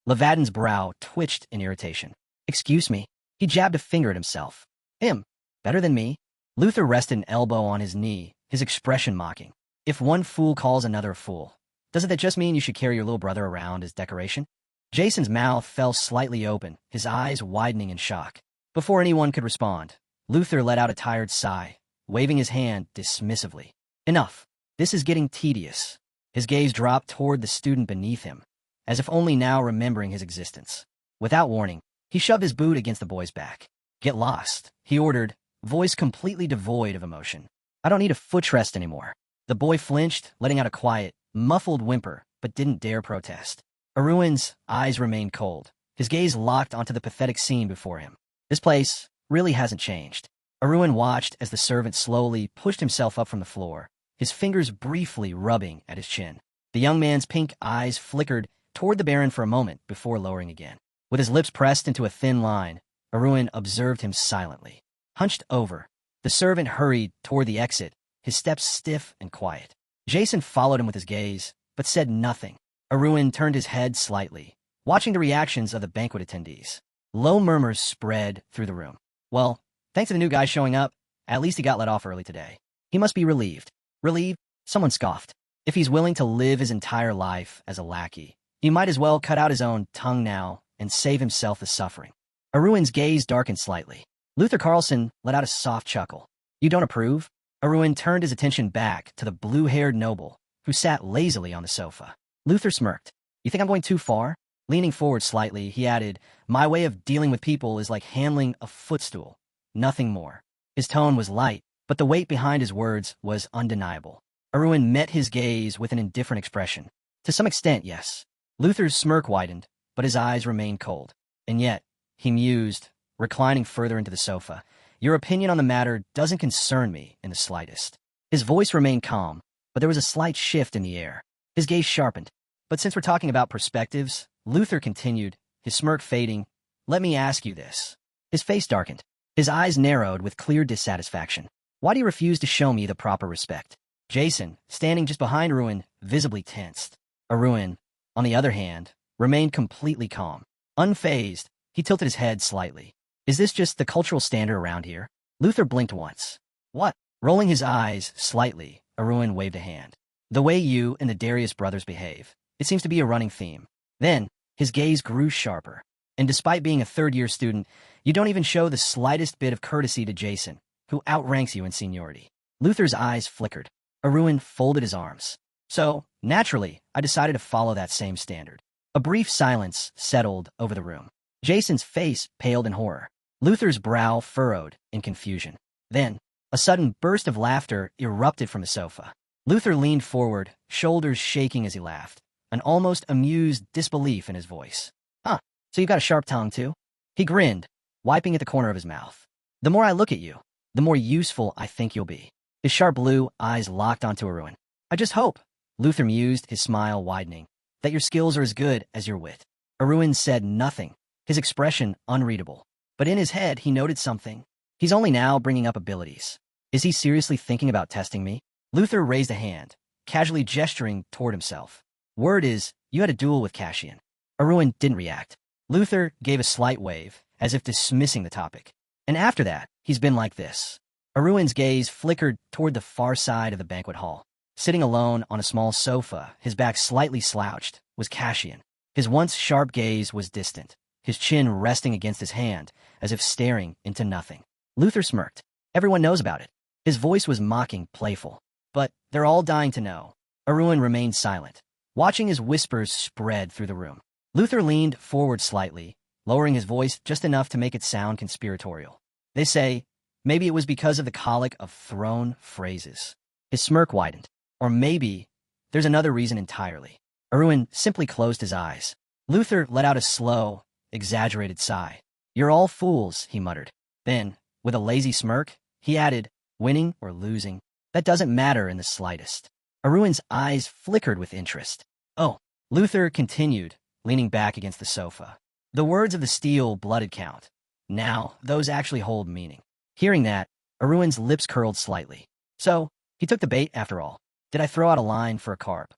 Speaker 1: Levadon's brow twitched in irritation. Excuse me. He jabbed a finger at himself. Him? Better than me? Luther rested an elbow on his knee, his expression mocking. If one fool calls another a fool, doesn't that just mean you should carry your little brother around as decoration? Jason's mouth fell slightly open, his eyes widening in shock. Before anyone could respond, Luther let out a tired sigh, waving his hand dismissively. Enough. This is getting tedious. His gaze dropped toward the student beneath him, as if only now remembering his existence. Without warning, he shoved his boot against the boy's back. Get lost, he ordered, voice completely devoid of emotion. I don't need a footrest anymore. The boy flinched, letting out a quiet, muffled whimper, but didn't dare protest. Aruin's eyes remained cold, his gaze locked onto the pathetic scene before him. This place really hasn't changed. Aruin watched as the servant slowly pushed himself up from the floor, his fingers briefly rubbing at his chin. The young man's pink eyes flickered toward the Baron for a moment before lowering again. With his lips pressed into a thin line, Aruin observed him silently. Hunched over, the servant hurried toward the exit, his steps stiff and quiet. Jason followed him with his gaze, but said nothing. Aruin turned his head slightly, watching the reactions of the banquet attendees. Low murmurs spread through the room. Well, thanks to the new guy showing up, at least he got let off early today. He must be relieved. Relieved? Someone scoffed. If he's willing to live his entire life as a lackey, he might as well cut out his own tongue now and save himself the suffering. Aruin's gaze darkened slightly. Luther Carlson let out a soft chuckle. You don't approve? Aruin turned his attention back to the blue-haired noble, who sat lazily on the sofa. Luther smirked. You think I'm going too far? Leaning forward slightly, he added, My way of dealing with people is like handling a footstool. Nothing more. His tone was light, but the weight behind his words was undeniable. Aruin met his gaze with an indifferent expression. To some extent, yes. Luther's smirk widened, but his eyes remained cold. And yet, he mused, reclining further into the sofa, your opinion on the matter doesn't concern me in the slightest. His voice remained calm, but there was a slight shift in the air. His gaze sharpened. But since we're talking about perspectives, Luther continued, his smirk fading, let me ask you this. His face darkened. His eyes narrowed with clear dissatisfaction. Why do you refuse to show me the proper respect? Jason, standing just behind Ruin, visibly tensed. Ruin, on the other hand, remained completely calm. Unfazed, he tilted his head slightly. Is this just the cultural standard around here? Luther blinked once. What? Rolling his eyes slightly, Ruin waved a hand. The way you and the Darius brothers behave. It seems to be a running theme. Then, his gaze grew sharper. And despite being a third-year student, you don't even show the slightest bit of courtesy to Jason, who outranks you in seniority. Luther's eyes flickered. Ruin folded his arms. So, naturally, I decided to follow that same standard. A brief silence settled over the room. Jason's face paled in horror. Luther's brow furrowed in confusion. Then, a sudden burst of laughter erupted from the sofa. Luther leaned forward, shoulders shaking as he laughed, an almost amused disbelief in his voice. Huh, so you've got a sharp tongue too? He grinned, wiping at the corner of his mouth. The more I look at you, the more useful I think you'll be. His sharp blue eyes locked onto Ruin. I just hope, Luther mused, his smile widening, that your skills are as good as your wit. Ruin said nothing, his expression unreadable. But in his head, he noted something. He's only now bringing up abilities. Is he seriously thinking about testing me? Luther raised a hand, casually gesturing toward himself. Word is, you had a duel with Cassian. Ruin didn't react. Luther gave a slight wave, as if dismissing the topic. And after that, he's been like this. Ruin's gaze flickered toward the far side of the banquet hall. Sitting alone on a small sofa, his back slightly slouched, was Cassian. His once sharp gaze was distant, his chin resting against his hand, as if staring into nothing. Luther smirked. Everyone knows about it. His voice was mocking, playful. But they're all dying to know. Ruin remained silent, watching his whispers spread through the room. Luther leaned forward slightly, lowering his voice just enough to make it sound conspiratorial. They say, maybe it was because of the colic of thrown phrases. His smirk widened. Or maybe there's another reason entirely. Ruin simply closed his eyes. Luther let out a slow, exaggerated sigh. You're all fools, he muttered. Then, with a lazy smirk, he added, winning or losing, that doesn't matter in the slightest. Ruin's eyes flickered with interest. Oh, Luther continued, leaning back against the sofa. The words of the steel-blooded count. Now, those actually hold meaning. Hearing that, Ruin's lips curled slightly. So, he took the bait after all. Did I throw out a line for a carp,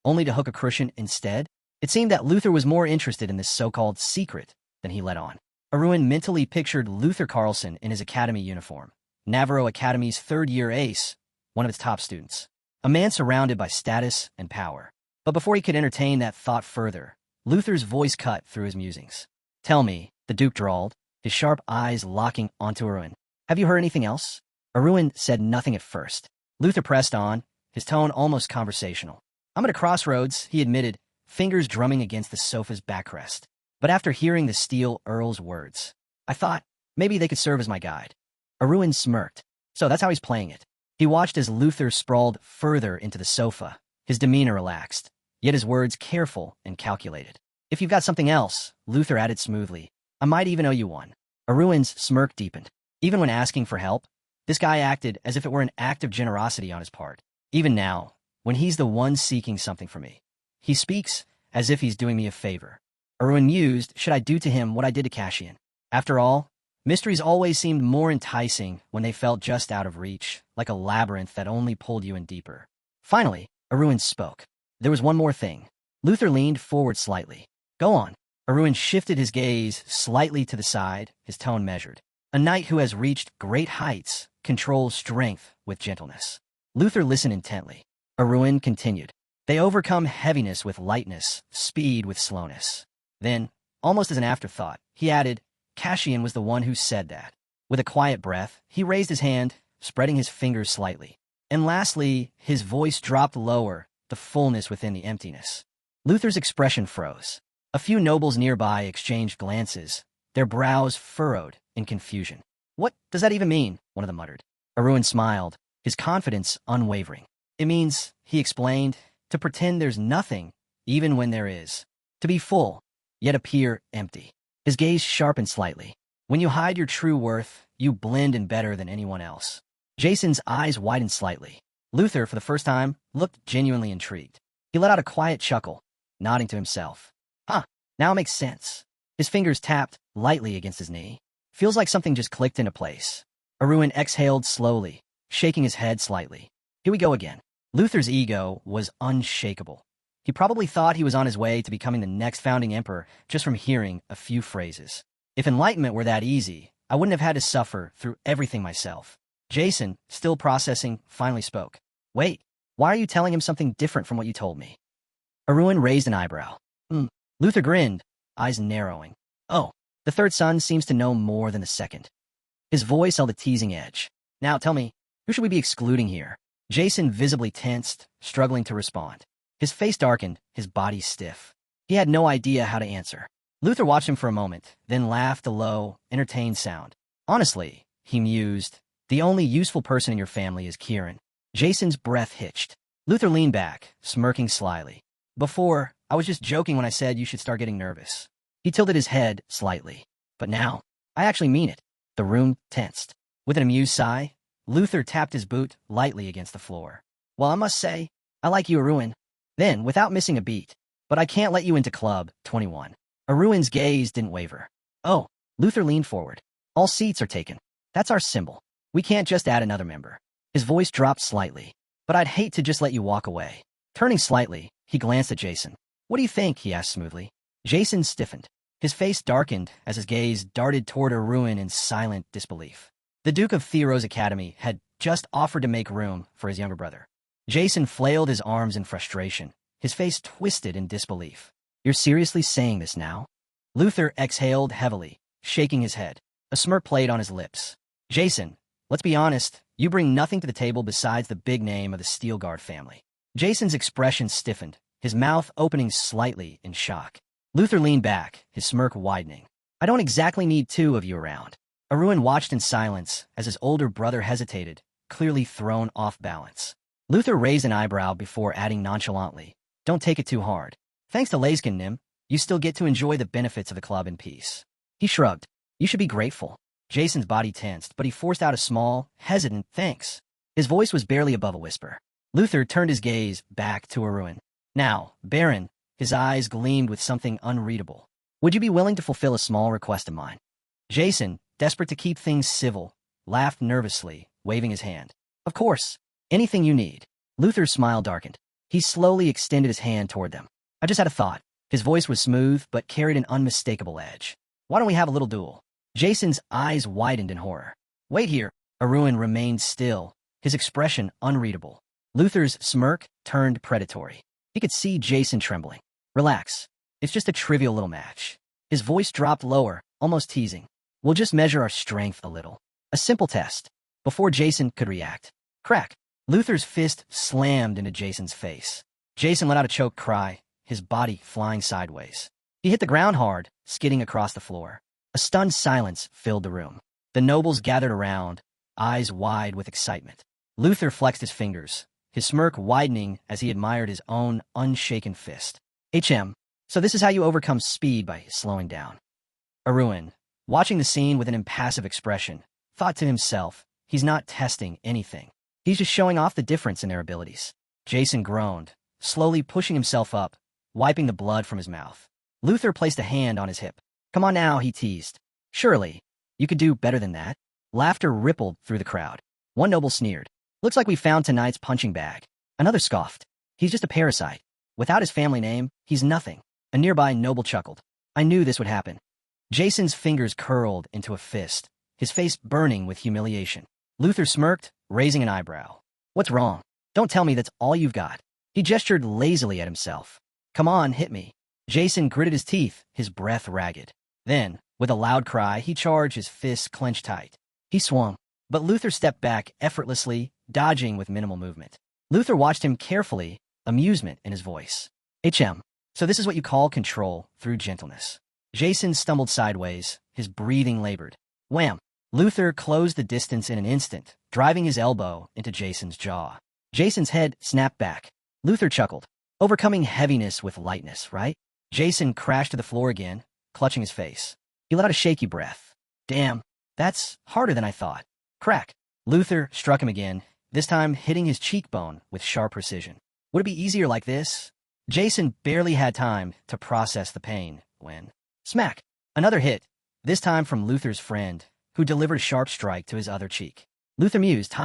Speaker 1: only to hook a crucian instead? It seemed that Luther was more interested in this so-called secret than he let on. Ruin mentally pictured Luther Carlson in his academy uniform, Navarro Academy's third-year ace, one of its top students, a man surrounded by status and power. But before he could entertain that thought further, Luther's voice cut through his musings. Tell me, the Duke drawled, his sharp eyes locking onto Ruin. Have you heard anything else? Ruin said nothing at first. Luther pressed on, his tone almost conversational. I'm at a crossroads, he admitted, fingers drumming against the sofa's backrest. But after hearing the steel earl's words, I thought maybe they could serve as my guide. Ruin smirked. So that's how he's playing it. He watched as Luther sprawled further into the sofa, his demeanor relaxed, yet his words careful and calculated. If you've got something else, Luther added smoothly, I might even owe you one. Ruin's smirk deepened. Even when asking for help, this guy acted as if it were an act of generosity on his part. Even now, when he's the one seeking something from me, he speaks as if he's doing me a favor. Ruin mused, should I do to him what I did to Cassian? After all, mysteries always seemed more enticing when they felt just out of reach, like a labyrinth that only pulled you in deeper. Finally, Ruin spoke. There was one more thing. Luther leaned forward slightly. Go on. Ruin shifted his gaze slightly to the side, his tone measured. A knight who has reached great heights controls strength with gentleness. Luther listened intently. Ruin continued. They overcome heaviness with lightness, speed with slowness. Then, almost as an afterthought, he added, Cassian was the one who said that. With a quiet breath, he raised his hand, spreading his fingers slightly. And lastly, his voice dropped lower, the fullness within the emptiness. Luther's expression froze. A few nobles nearby exchanged glances, their brows furrowed in confusion. What does that even mean? One of them muttered. Ruin smiled, his confidence unwavering. It means, he explained, to pretend there's nothing, even when there is. To be full, yet appear empty. His gaze sharpened slightly. When you hide your true worth, you blend in better than anyone else. Jason's eyes widened slightly. Luther, for the first time, looked genuinely intrigued. He let out a quiet chuckle, nodding to himself. Huh, now it makes sense. His fingers tapped lightly against his knee. Feels like something just clicked into place. Arun exhaled slowly, shaking his head slightly. Here we go again. Luther's ego was unshakable. He probably thought he was on his way to becoming the next founding emperor just from hearing a few phrases. If enlightenment were that easy, I wouldn't have had to suffer through everything myself. Jason, still processing, finally spoke. Wait, why are you telling him something different from what you told me? Arun raised an eyebrow. Luther grinned, eyes narrowing. Oh, the third son seems to know more than the second. His voice held a teasing edge. Now tell me, who should we be excluding here? Jason visibly tensed, struggling to respond. His face darkened, his body stiff. He had no idea how to answer. Luther watched him for a moment, then laughed a low, entertained sound. Honestly, he mused, the only useful person in your family is Kieran. Jason's breath hitched. Luther leaned back, smirking slyly. Before, I was just joking when I said you should start getting nervous. He tilted his head slightly. But now, I actually mean it. The room tensed. With an amused sigh, Luther tapped his boot lightly against the floor. Well, I must say, I like you, Arun. Then, without missing a beat, but I can't let you into Club 21. Arun's gaze didn't waver. Oh, Luther leaned forward. All seats are taken. That's our symbol. We can't just add another member. His voice dropped slightly. But I'd hate to just let you walk away. Turning slightly, he glanced at Jason. What do you think? He asked smoothly. Jason stiffened. His face darkened as his gaze darted toward Arun in silent disbelief. The Duke of Thero's Academy had just offered to make room for his younger brother. Jason flailed his arms in frustration, his face twisted in disbelief. You're seriously saying this now? Luther exhaled heavily, shaking his head. A smirk played on his lips. Jason, let's be honest, you bring nothing to the table besides the big name of the Steelguard family. Jason's expression stiffened, his mouth opening slightly in shock. Luther leaned back, his smirk widening. I don't exactly need two of you around. Arun watched in silence as his older brother hesitated, clearly thrown off balance. Luther raised an eyebrow before adding nonchalantly, don't take it too hard. Thanks to Layskin Nim, you still get to enjoy the benefits of the club in peace. He shrugged. You should be grateful. Jason's body tensed, but he forced out a small, hesitant thanks. His voice was barely above a whisper. Luther turned his gaze back to Arun. Now, Baron, his eyes gleamed with something unreadable. Would you be willing to fulfill a small request of mine? Jason, desperate to keep things civil, laughed nervously, waving his hand. Of course. Anything you need. Luther's smile darkened. He slowly extended his hand toward them. I just had a thought. His voice was smooth, but carried an unmistakable edge. Why don't we have a little duel? Jason's eyes widened in horror. Wait here. Arun remained still, his expression unreadable. Luther's smirk turned predatory. He could see Jason trembling. Relax. It's just a trivial little match. His voice dropped lower, almost teasing. We'll just measure our strength a little. A simple test. Before Jason could react. Crack. Luther's fist slammed into Jason's face. Jason let out a choked cry, his body flying sideways. He hit the ground hard, skidding across the floor. A stunned silence filled the room. The nobles gathered around, eyes wide with excitement. Luther flexed his fingers, his smirk widening as he admired his own unshaken fist. So this is how you overcome speed, by slowing down. Arun, watching the scene with an impassive expression, thought to himself, he's not testing anything. He's just showing off the difference in their abilities. Jason groaned, slowly pushing himself up, wiping the blood from his mouth. Luther placed a hand on his hip. Come on now, he teased. Surely, you could do better than that. Laughter rippled through the crowd. One noble sneered. Looks like we found tonight's punching bag. Another scoffed. He's just a parasite. Without his family name, he's nothing. A nearby noble chuckled. I knew this would happen. Jason's fingers curled into a fist, his face burning with humiliation. Luther smirked, raising an eyebrow. What's wrong? Don't tell me that's all you've got. He gestured lazily at himself. Come on, hit me. Jason gritted his teeth, his breath ragged. Then, with a loud cry, he charged, his fists clenched tight. He swung, but Luther stepped back effortlessly, dodging with minimal movement. Luther watched him carefully, amusement in his voice. So this is what you call control through gentleness. Jason stumbled sideways, his breathing labored. Wham! Luther closed the distance in an instant, driving his elbow into Jason's jaw. Jason's head snapped back. Luther chuckled. Overcoming heaviness with lightness, right? Jason crashed to the floor again, clutching his face. He let out a shaky breath. Damn, that's harder than I thought. Crack. Luther struck him again, this time hitting his cheekbone with sharp precision. Would it be easier like this? Jason barely had time to process the pain when... Smack! Another hit, this time from Luther's friend, who delivered a sharp strike to his other cheek. Luther mused,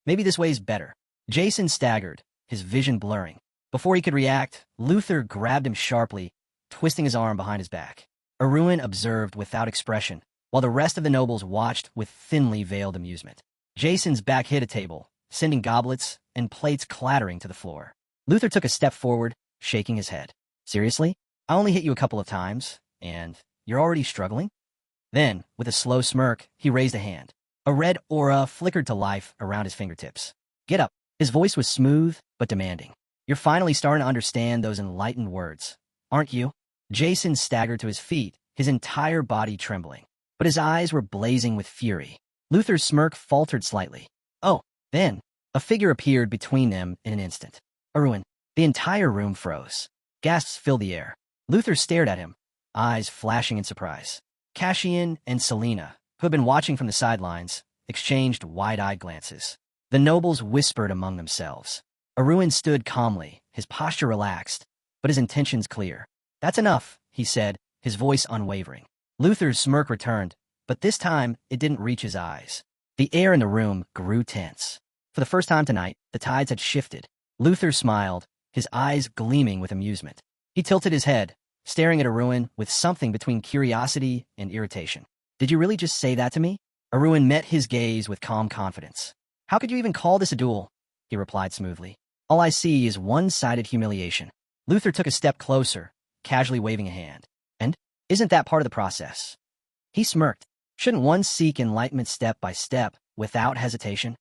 Speaker 1: maybe this way's better. Jason staggered, his vision blurring. Before he could react, Luther grabbed him sharply, twisting his arm behind his back. Arun observed without expression, while the rest of the nobles watched with thinly veiled amusement. Jason's back hit a table, sending goblets and plates clattering to the floor. Luther took a step forward, shaking his head. Seriously? I only hit you a couple of times, and you're already struggling? Then, with a slow smirk, he raised a hand. A red aura flickered to life around his fingertips. Get up. His voice was smooth, but demanding. You're finally starting to understand those enlightened words, aren't you? Jason staggered to his feet, his entire body trembling. But his eyes were blazing with fury. Luther's smirk faltered slightly. Oh, then, a figure appeared between them in an instant. Arun. The entire room froze. Gasps filled the air. Luther stared at him, eyes flashing in surprise. Cassian and Selena, who had been watching from the sidelines, exchanged wide-eyed glances. The nobles whispered among themselves. Arun stood calmly, his posture relaxed, but his intentions clear. That's enough, he said, his voice unwavering. Luther's smirk returned, but this time it didn't reach his eyes. The air in the room grew tense. For the first time tonight, the tides had shifted. Luther smiled, his eyes gleaming with amusement. He tilted his head, staring at Arun with something between curiosity and irritation. Did you really just say that to me? Arun met his gaze with calm confidence. How could you even call this a duel? He replied smoothly. All I see is one-sided humiliation. Luther took a step closer, casually waving a hand. And isn't that part of the process? He smirked. Shouldn't one seek enlightenment step by step, without hesitation?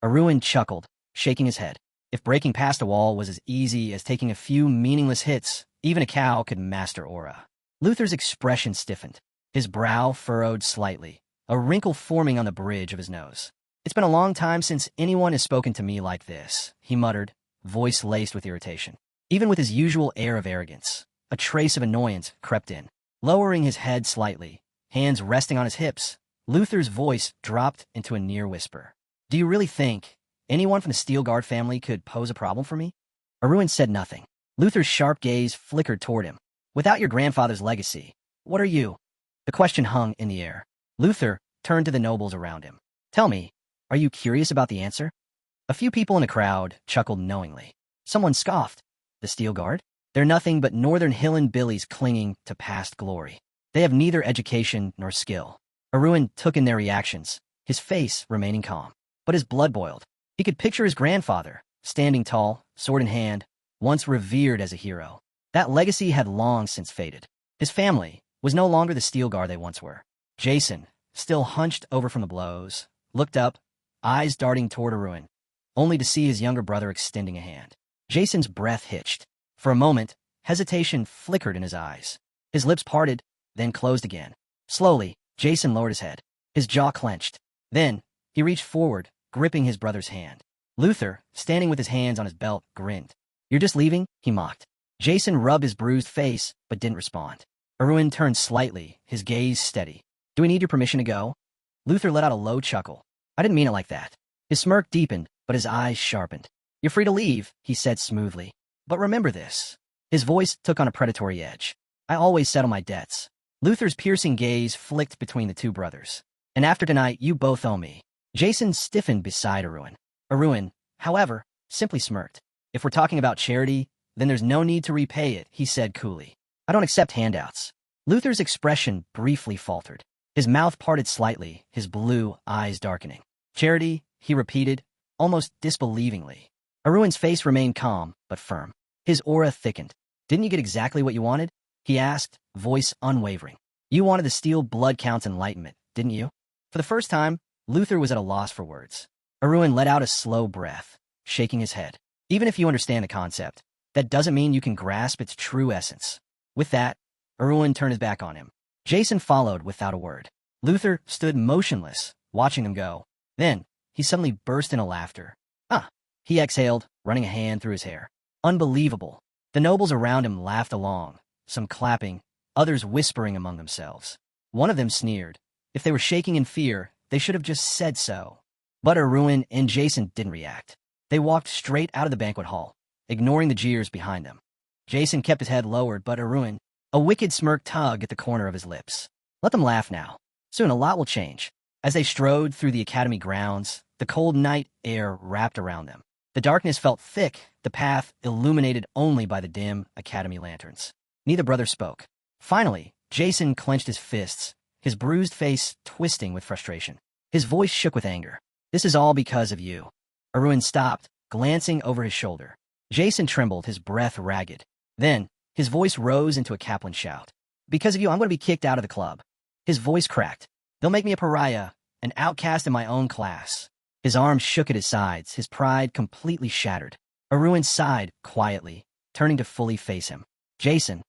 Speaker 1: Arun chuckled, shaking his head. If breaking past a wall was as easy as taking a few meaningless hits, even a cow could master aura. Luther's expression stiffened. His brow furrowed slightly, a wrinkle forming on the bridge of his nose. It's been a long time since anyone has spoken to me like this, he muttered, voice laced with irritation. Even with his usual air of arrogance, a trace of annoyance crept in. Lowering his head slightly, hands resting on his hips, Luther's voice dropped into a near whisper. Do you really think anyone from the Steel Guard family could pose a problem for me? Arun said nothing. Luther's sharp gaze flickered toward him. Without your grandfather's legacy, what are you? The question hung in the air. Luther turned to the nobles around him. Tell me, are you curious about the answer? A few people in the crowd chuckled knowingly. Someone scoffed. The Steel Guard? They're nothing but Northern Hillen Billies clinging to past glory. They have neither education nor skill. Arun took in their reactions, his face remaining calm. But his blood boiled. He could picture his grandfather, standing tall, sword in hand, once revered as a hero. That legacy had long since faded. His family was no longer the Steel Guard they once were. Jason, still hunched over from the blows, looked up, eyes darting toward Arun, only to see his younger brother extending a hand. Jason's breath hitched. For a moment, hesitation flickered in his eyes. His lips parted, then closed again. Slowly, Jason lowered his head. His jaw clenched. Then, he reached forward, gripping his brother's hand. Luther, standing with his hands on his belt, grinned. You're just leaving? He mocked. Jason rubbed his bruised face, but didn't respond. Arun turned slightly, his gaze steady. Do we need your permission to go? Luther let out a low chuckle. I didn't mean it like that. His smirk deepened, but his eyes sharpened. You're free to leave, he said smoothly. But remember this. His voice took on a predatory edge. I always settle my debts. Luther's piercing gaze flicked between the two brothers. And after tonight, you both owe me. Jason stiffened beside Arun. Arun, however, simply smirked. If we're talking about charity, then there's no need to repay it, he said coolly. I don't accept handouts. Luther's expression briefly faltered. His mouth parted slightly, his blue eyes darkening. Charity, he repeated, almost disbelievingly. Arun's face remained calm, but firm. His aura thickened. Didn't you get exactly what you wanted? He asked, voice unwavering. You wanted the Steel Blood Count's enlightenment, didn't you? For the first time, Luther was at a loss for words. Arun let out a slow breath, shaking his head. Even if you understand the concept, that doesn't mean you can grasp its true essence. With that, Arun turned his back on him. Jason followed without a word. Luther stood motionless, watching them go. Then, he suddenly burst into laughter. He exhaled, running a hand through his hair. Unbelievable. The nobles around him laughed along, some clapping, others whispering among themselves. One of them sneered. If they were shaking in fear, they should have just said so. But Arun and Jason didn't react. They walked straight out of the banquet hall, ignoring the jeers behind them. Jason kept his head lowered, but Arun, a wicked smirk tugged at the corner of his lips. Let them laugh now. Soon a lot will change. As they strode through the academy grounds, the cold night air wrapped around them. The darkness felt thick, the path illuminated only by the dim academy lanterns. Neither brother spoke. Finally, Jason clenched his fists, his bruised face twisting with frustration. His voice shook with anger. This is all because of you. Arun stopped, glancing over his shoulder. Jason trembled, his breath ragged. Then, his voice rose into a Kaplan shout. Because of you, I'm going to be kicked out of the club. His voice cracked. They'll make me a pariah, an outcast in my own class. His arms shook at his sides, his pride completely shattered. Arun sighed quietly, turning to fully face him. Jason.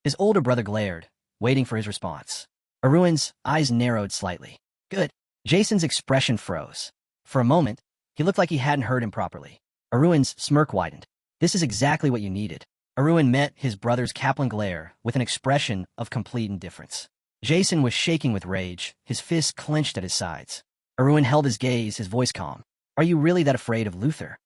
Speaker 1: His older brother glared, waiting for his response. Arun's eyes narrowed slightly. Good. Jason's expression froze. For a moment, he looked like he hadn't heard him properly. Arun's smirk widened. This is exactly what you needed. Arun met his brother's Kaplan glare with an expression of complete indifference. Jason was shaking with rage, his fists clenched at his sides. Arun held his gaze, his voice calm. Are you really that afraid of Luther?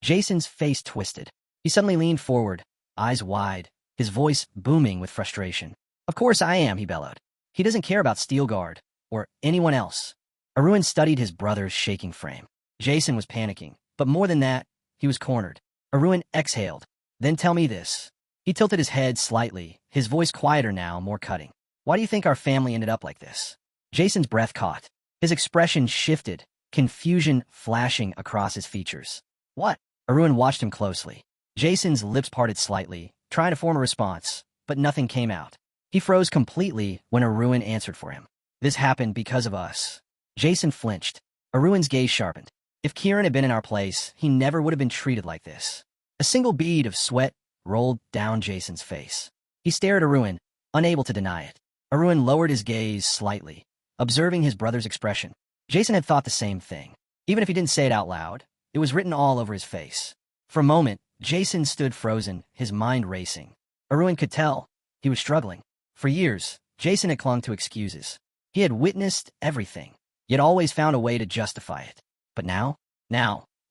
Speaker 1: Jason's face twisted. He suddenly leaned forward, eyes wide, his voice booming with frustration. Of course I am, he bellowed. He doesn't care about Steelguard, or anyone else. Arun studied his brother's shaking frame. Jason was panicking, but more than that, he was cornered. Arun exhaled. Then tell me this. He tilted his head slightly, his voice quieter now, more cutting. Why do you think our family ended up like this? Jason's breath caught. His expression shifted, confusion flashing across his features. What? Arun watched him closely. Jason's lips parted slightly, trying to form a response, but nothing came out. He froze completely when Arun answered for him. This happened because of us. Jason flinched. Arun's gaze sharpened. If Kieran had been in our place, he never would have been treated like this. A single bead of sweat rolled down Jason's face. He stared at Arun, unable to deny it. Arun lowered his gaze slightly, observing his brother's expression. Jason had thought the same thing. Even if he didn't say it out loud, it was written all over his face. For a moment, Jason stood frozen, his mind racing. Arun could tell. He was struggling. For years, Jason had clung to excuses. He had witnessed everything, yet always found a way to justify it. But now,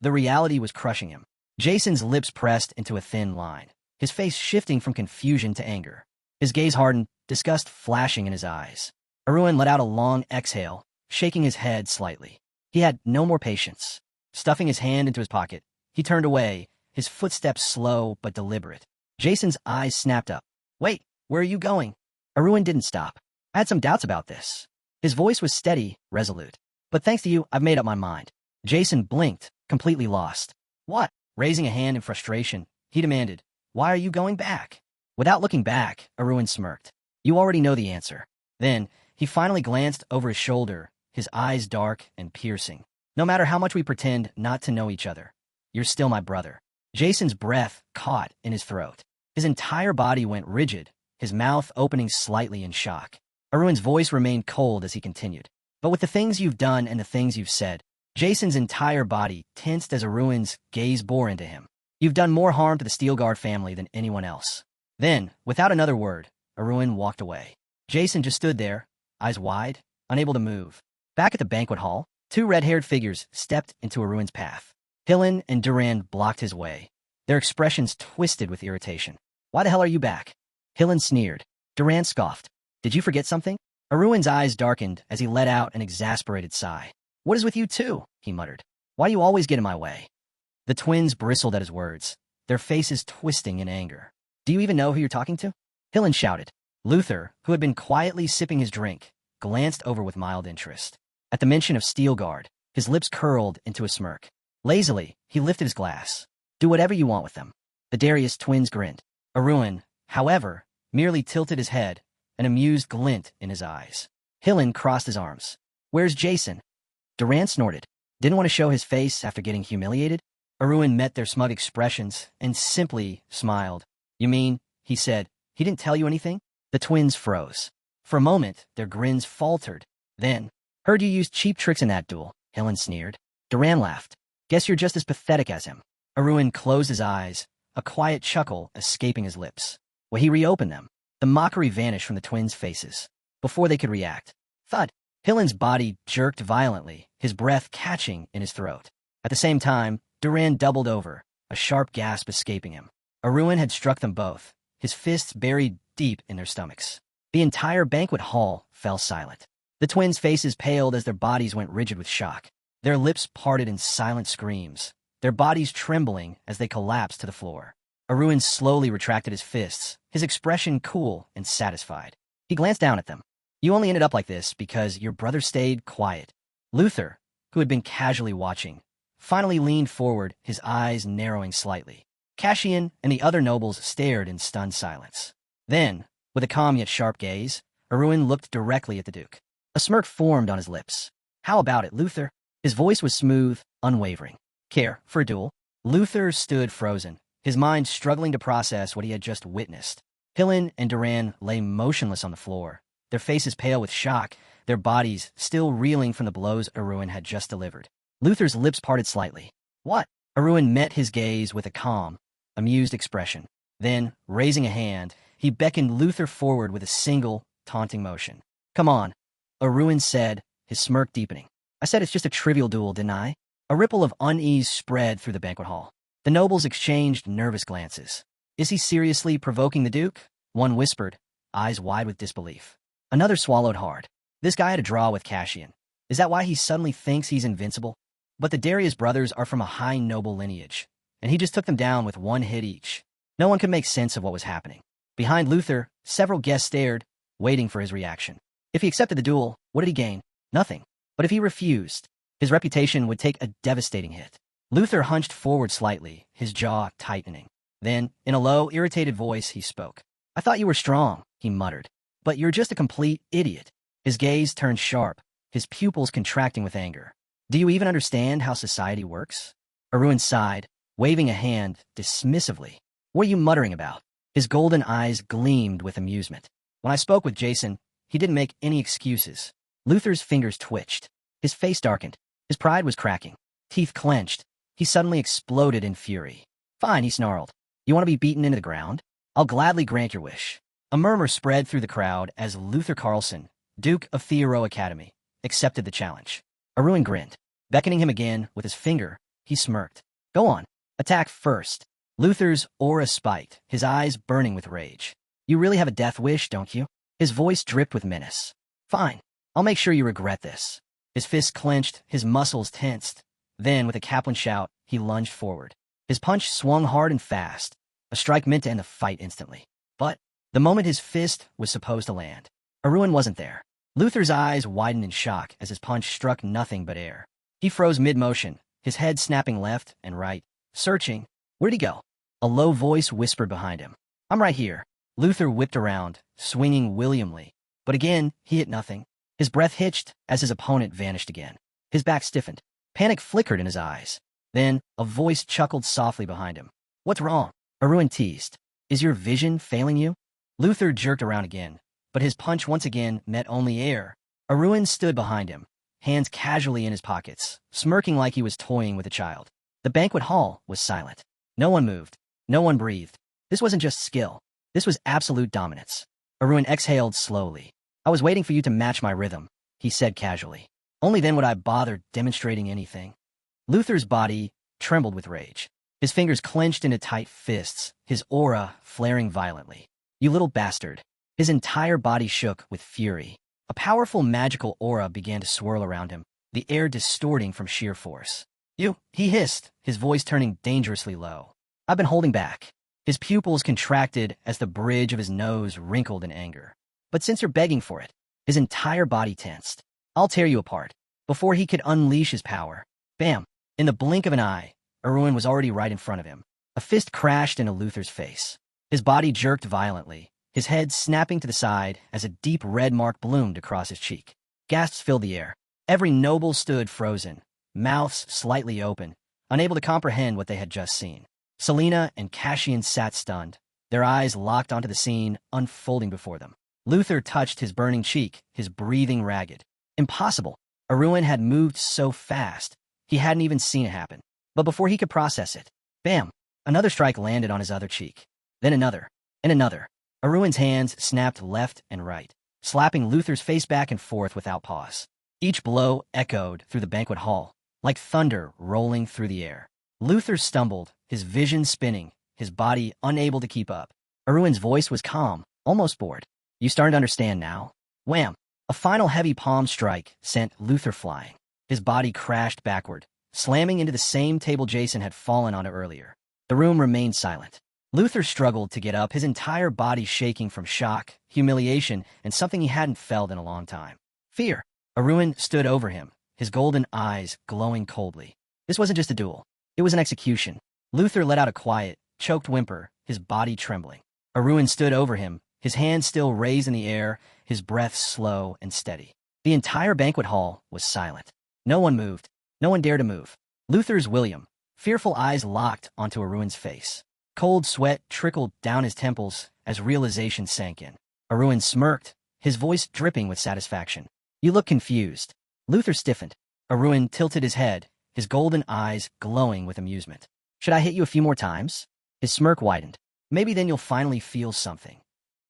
Speaker 1: the reality was crushing him. Jason's lips pressed into a thin line, his face shifting from confusion to anger. His gaze hardened, disgust flashing in his eyes. Arun let out a long exhale, shaking his head slightly. He had no more patience. Stuffing his hand into his pocket, he turned away, his footsteps slow but deliberate. Jason's eyes snapped up. Wait, where are you going? Arun didn't stop. I had some doubts about this. His voice was steady, resolute. But thanks to you, I've made up my mind. Jason blinked, completely lost. What? Raising a hand in frustration, he demanded, Why are you going back? Without looking back, Arun smirked. You already know the answer. Then, he finally glanced over his shoulder, his eyes dark and piercing. No matter how much we pretend not to know each other, you're still my brother. Jason's breath caught in his throat. His entire body went rigid, his mouth opening slightly in shock. Arun's voice remained cold as he continued. But with the things you've done and the things you've said, Jason's entire body tensed as Arun's gaze bore into him. You've done more harm to the Steelguard family than anyone else. Then, without another word, Arun walked away. Jason just stood there, eyes wide, unable to move. Back at the banquet hall, two red-haired figures stepped into Arun's path. Hillen and Duran blocked his way, their expressions twisted with irritation. Why the hell are you back? Hillen sneered. Duran scoffed. Did you forget something? Arun's eyes darkened as he let out an exasperated sigh. What is with you two? He muttered. Why do you always get in my way? The twins bristled at his words, their faces twisting in anger. Do you even know who you're talking to? Hillen shouted. Luther, who had been quietly sipping his drink, glanced over with mild interest. At the mention of Steelguard, his lips curled into a smirk. Lazily, he lifted his glass. Do whatever you want with them. The Darius twins grinned. Arun, however, merely tilted his head, an amused glint in his eyes. Hillen crossed his arms. Where's Jason? Duran snorted. Didn't want to show his face after getting humiliated? Arun met their smug expressions and simply smiled. You mean, he said, he didn't tell you anything? The twins froze. For a moment, their grins faltered. Then, heard you used cheap tricks in that duel, Hillen sneered. Duran laughed. Guess you're just as pathetic as him. Arun closed his eyes, a quiet chuckle escaping his lips. When he reopened them, the mockery vanished from the twins' faces. Before they could react, thud. Hillen's body jerked violently, his breath catching in his throat. At the same time, Duran doubled over, a sharp gasp escaping him. Arun had struck them both, his fists buried deep in their stomachs. The entire banquet hall fell silent. The twins' faces paled as their bodies went rigid with shock. Their lips parted in silent screams, their bodies trembling as they collapsed to the floor. Aruin slowly retracted his fists, his expression cool and satisfied. He glanced down at them. You only ended up like this because your brother stayed quiet. Luther, who had been casually watching, finally leaned forward, his eyes narrowing slightly. Cassian and the other nobles stared in stunned silence. Then, with a calm yet sharp gaze, Aruin looked directly at the Duke. A smirk formed on his lips. How about it, Luther? His voice was smooth, unwavering. Care for a duel? Luther stood frozen, his mind struggling to process what he had just witnessed. Hillen and Duran lay motionless on the floor, their faces pale with shock, their bodies still reeling from the blows Aruin had just delivered. Luther's lips parted slightly. What? Aruin met his gaze with a calm, amused expression. Then, raising a hand, he beckoned Luther forward with a single, taunting motion. Come on, Aruin said, his smirk deepening. I said it's just a trivial duel, didn't I? A ripple of unease spread through the banquet hall. The nobles exchanged nervous glances. Is he seriously provoking the Duke? One whispered, eyes wide with disbelief. Another swallowed hard. This guy had a draw with Cassian. Is that why he suddenly thinks he's invincible? But the Darius brothers are from a high noble lineage, and he just took them down with one hit each. No one could make sense of what was happening. Behind Luther, several guests stared, waiting for his reaction. If he accepted the duel, what did he gain? Nothing. But if he refused, his reputation would take a devastating hit. Luther hunched forward slightly, his jaw tightening. Then, in a low, irritated voice, he spoke. I thought you were strong, he muttered. But you're just a complete idiot. His gaze turned sharp, his pupils contracting with anger. Do you even understand how society works? Aruin sighed, waving a hand dismissively. What are you muttering about? His golden eyes gleamed with amusement. When I spoke with Jason, he didn't make any excuses. Luther's fingers twitched. His face darkened. His pride was cracking. Teeth clenched. He suddenly exploded in fury. Fine, he snarled. You want to be beaten into the ground? I'll gladly grant your wish. A murmur spread through the crowd as Luther Carlson, Duke of Theoro Academy, accepted the challenge. Aruin grinned. Beckoning him again with his finger, he smirked. Go on. Attack first. Luther's aura spiked, his eyes burning with rage. You really have a death wish, don't you? His voice dripped with menace. Fine. I'll make sure you regret this. His fists clenched, his muscles tensed. Then, with a Kaplan shout, he lunged forward. His punch swung hard and fast, a strike meant to end the fight instantly. But, the moment his fist was supposed to land, Aruin wasn't there. Luther's eyes widened in shock as his punch struck nothing but air. He froze mid-motion, his head snapping left and right, searching. Where'd he go? A low voice whispered behind him. I'm right here. Luther whipped around, swinging williamly. But again, he hit nothing. His breath hitched as his opponent vanished again. His back stiffened. Panic flickered in his eyes. Then, a voice chuckled softly behind him. What's wrong? Aruin teased. Is your vision failing you? Luther jerked around again, but his punch once again met only air. Aruin stood behind him, hands casually in his pockets, smirking like he was toying with a child. The banquet hall was silent. No one moved. No one breathed. This wasn't just skill. This was absolute dominance. Aruin exhaled slowly. I was waiting for you to match my rhythm, he said casually. Only then would I bother demonstrating anything. Luther's body trembled with rage. His fingers clenched into tight fists, his aura flaring violently. You little bastard. His entire body shook with fury. A powerful magical aura began to swirl around him, the air distorting from sheer force. You, he hissed, his voice turning dangerously low. I've been holding back. His pupils contracted as the bridge of his nose wrinkled in anger. But since you're begging for it, his entire body tensed. I'll tear you apart. Before he could unleash his power. Bam! In the blink of an eye, Aruin was already right in front of him. A fist crashed into Luther's face. His body jerked violently, his head snapping to the side as a deep red mark bloomed across his cheek. Gasps filled the air. Every noble stood frozen, mouths slightly open, unable to comprehend what they had just seen. Selena and Cassian sat stunned, their eyes locked onto the scene unfolding before them. Luther touched his burning cheek, his breathing ragged. Impossible. Aruin had moved so fast, he hadn't even seen it happen. But before he could process it, bam, another strike landed on his other cheek. Then another, and another. Aruin's hands snapped left and right, slapping Luther's face back and forth without pause. Each blow echoed through the banquet hall, like thunder rolling through the air. Luther stumbled, his vision spinning, his body unable to keep up. Aruin's voice was calm, almost bored. You starting to understand now? Wham! A final heavy palm strike sent Luther flying. His body crashed backward, slamming into the same table Jason had fallen onto earlier. The room remained silent. Luther struggled to get up, his entire body shaking from shock, humiliation, and something he hadn't felt in a long time. Fear. Arun stood over him, his golden eyes glowing coldly. This wasn't just a duel. It was an execution. Luther let out a quiet, choked whimper, his body trembling. Arun stood over him, his hands still raised in the air, his breath slow and steady. The entire banquet hall was silent. No one moved. No one dared to move. Luther's William, fearful eyes locked onto Arun's face. Cold sweat trickled down his temples as realization sank in. Arun smirked, his voice dripping with satisfaction. You look confused. Luther stiffened. Arun tilted his head, his golden eyes glowing with amusement. Should I hit you a few more times? His smirk widened. Maybe then you'll finally feel something.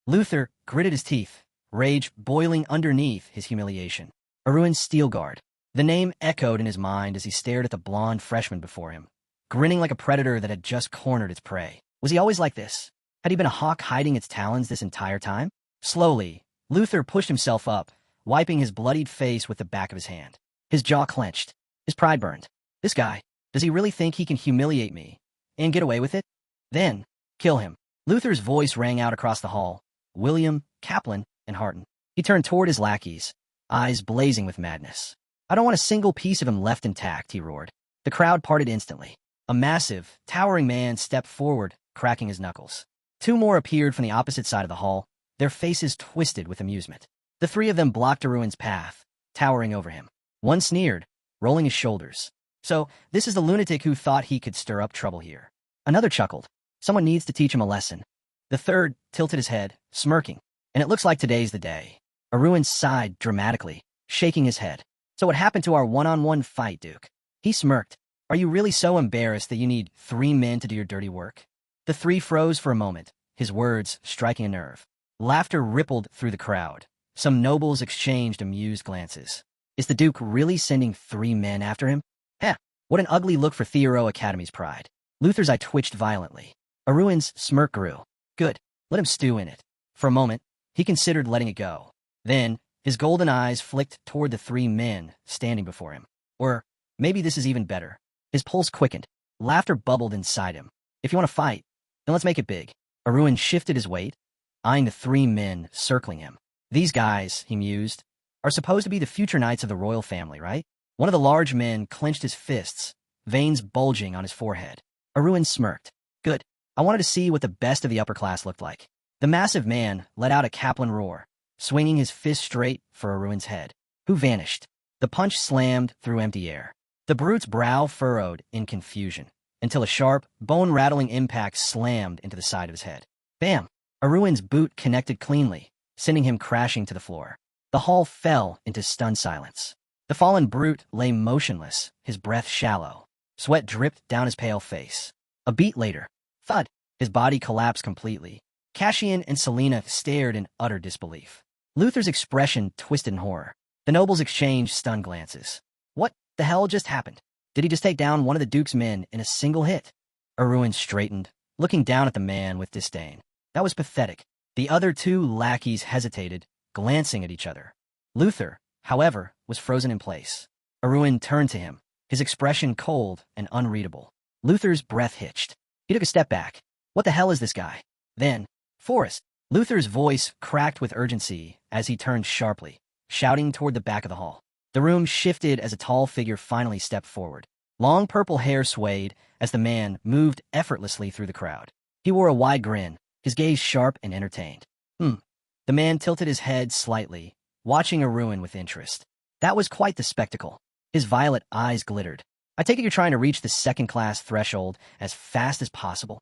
Speaker 1: Luther gritted his teeth, rage boiling underneath his humiliation. Arun's steel guard. The name echoed in his mind as he stared at the blonde freshman before him, grinning like a predator that had just cornered its prey. Was he always like this? Had he been a hawk hiding its talons this entire time? Slowly, Luther pushed himself up, wiping his bloodied face with the back of his hand. His jaw clenched. His pride burned. This guy, does he really think he can humiliate me and get away with it? Then, kill him. Luther's voice rang out across the hall. William, Kaplan, and Harton. He turned toward his lackeys, eyes blazing with madness. I don't want a single piece of him left intact, he roared. The crowd parted instantly. A massive, towering man stepped forward, cracking his knuckles. Two more appeared from the opposite side of the hall, their faces twisted with amusement. The three of them blocked Arun's path, towering over him. One sneered, rolling his shoulders. So, this is the lunatic who thought he could stir up trouble here. Another chuckled. Someone needs to teach him a lesson. The third tilted his head, smirking. And it looks like today's the day. Arun sighed dramatically, shaking his head. So what happened to our one-on-one fight, Duke? He smirked. Are you really so embarrassed that you need 3 men to do your dirty work? The three froze for a moment, his words striking a nerve. Laughter rippled through the crowd. Some nobles exchanged amused glances. Is the Duke really sending 3 men after him? Heh, what an ugly look for Theoro Academy's pride. Luther's eye twitched violently. Arun's smirk grew. Good, let him stew in it. For a moment, he considered letting it go. Then, his golden eyes flicked toward the 3 men standing before him. Or, maybe this is even better. His pulse quickened. Laughter bubbled inside him. If you want to fight, then let's make it big. Arun shifted his weight, eyeing the 3 men circling him. These guys, he mused, are supposed to be the future knights of the royal family, right? One of the large men clenched his fists, veins bulging on his forehead. Arun smirked. Good. I wanted to see what the best of the upper class looked like. The massive man let out a Kaplan roar, swinging his fist straight for Arun's head, who vanished. The punch slammed through empty air. The brute's brow furrowed in confusion, until a sharp, bone-rattling impact slammed into the side of his head. Bam! Arun's boot connected cleanly, sending him crashing to the floor. The hall fell into stunned silence. The fallen brute lay motionless, his breath shallow. Sweat dripped down his pale face. A beat later, thud, his body collapsed completely. Cassian and Selena stared in utter disbelief. Luther's expression twisted in horror. The nobles exchanged stunned glances. What the hell just happened? Did he just take down one of the Duke's men in a single hit? Arun straightened, looking down at the man with disdain. That was pathetic. The other 2 lackeys hesitated, glancing at each other. Luther, however, was frozen in place. Arun turned to him, his expression cold and unreadable. Luther's breath hitched. He took a step back. What the hell is this guy? Then, Forrest. Luther's voice cracked with urgency as he turned sharply, shouting toward the back of the hall. The room shifted as a tall figure finally stepped forward. Long purple hair swayed as the man moved effortlessly through the crowd. He wore a wide grin, his gaze sharp and entertained. The man tilted his head slightly, watching Arun with interest. That was quite the spectacle. His violet eyes glittered. I take it you're trying to reach the second-class threshold as fast as possible.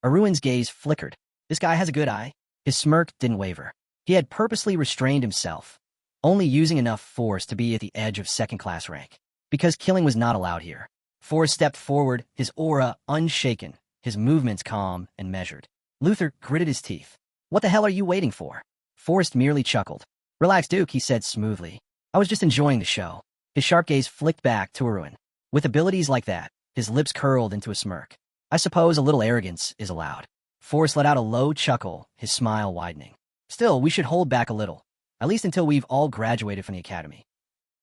Speaker 1: Arun's gaze flickered. This guy has a good eye. His smirk didn't waver. He had purposely restrained himself, only using enough force to be at the edge of second-class rank, because killing was not allowed here. Forrest stepped forward, his aura unshaken, his movements calm and measured. Luther gritted his teeth. What the hell are you waiting for? Forrest merely chuckled. Relax, Duke, he said smoothly. I was just enjoying the show. His sharp gaze flicked back to Arun. With abilities like that, his lips curled into a smirk. I suppose a little arrogance is allowed. Forrest let out a low chuckle, his smile widening. Still, we should hold back a little. At least until we've all graduated from the academy.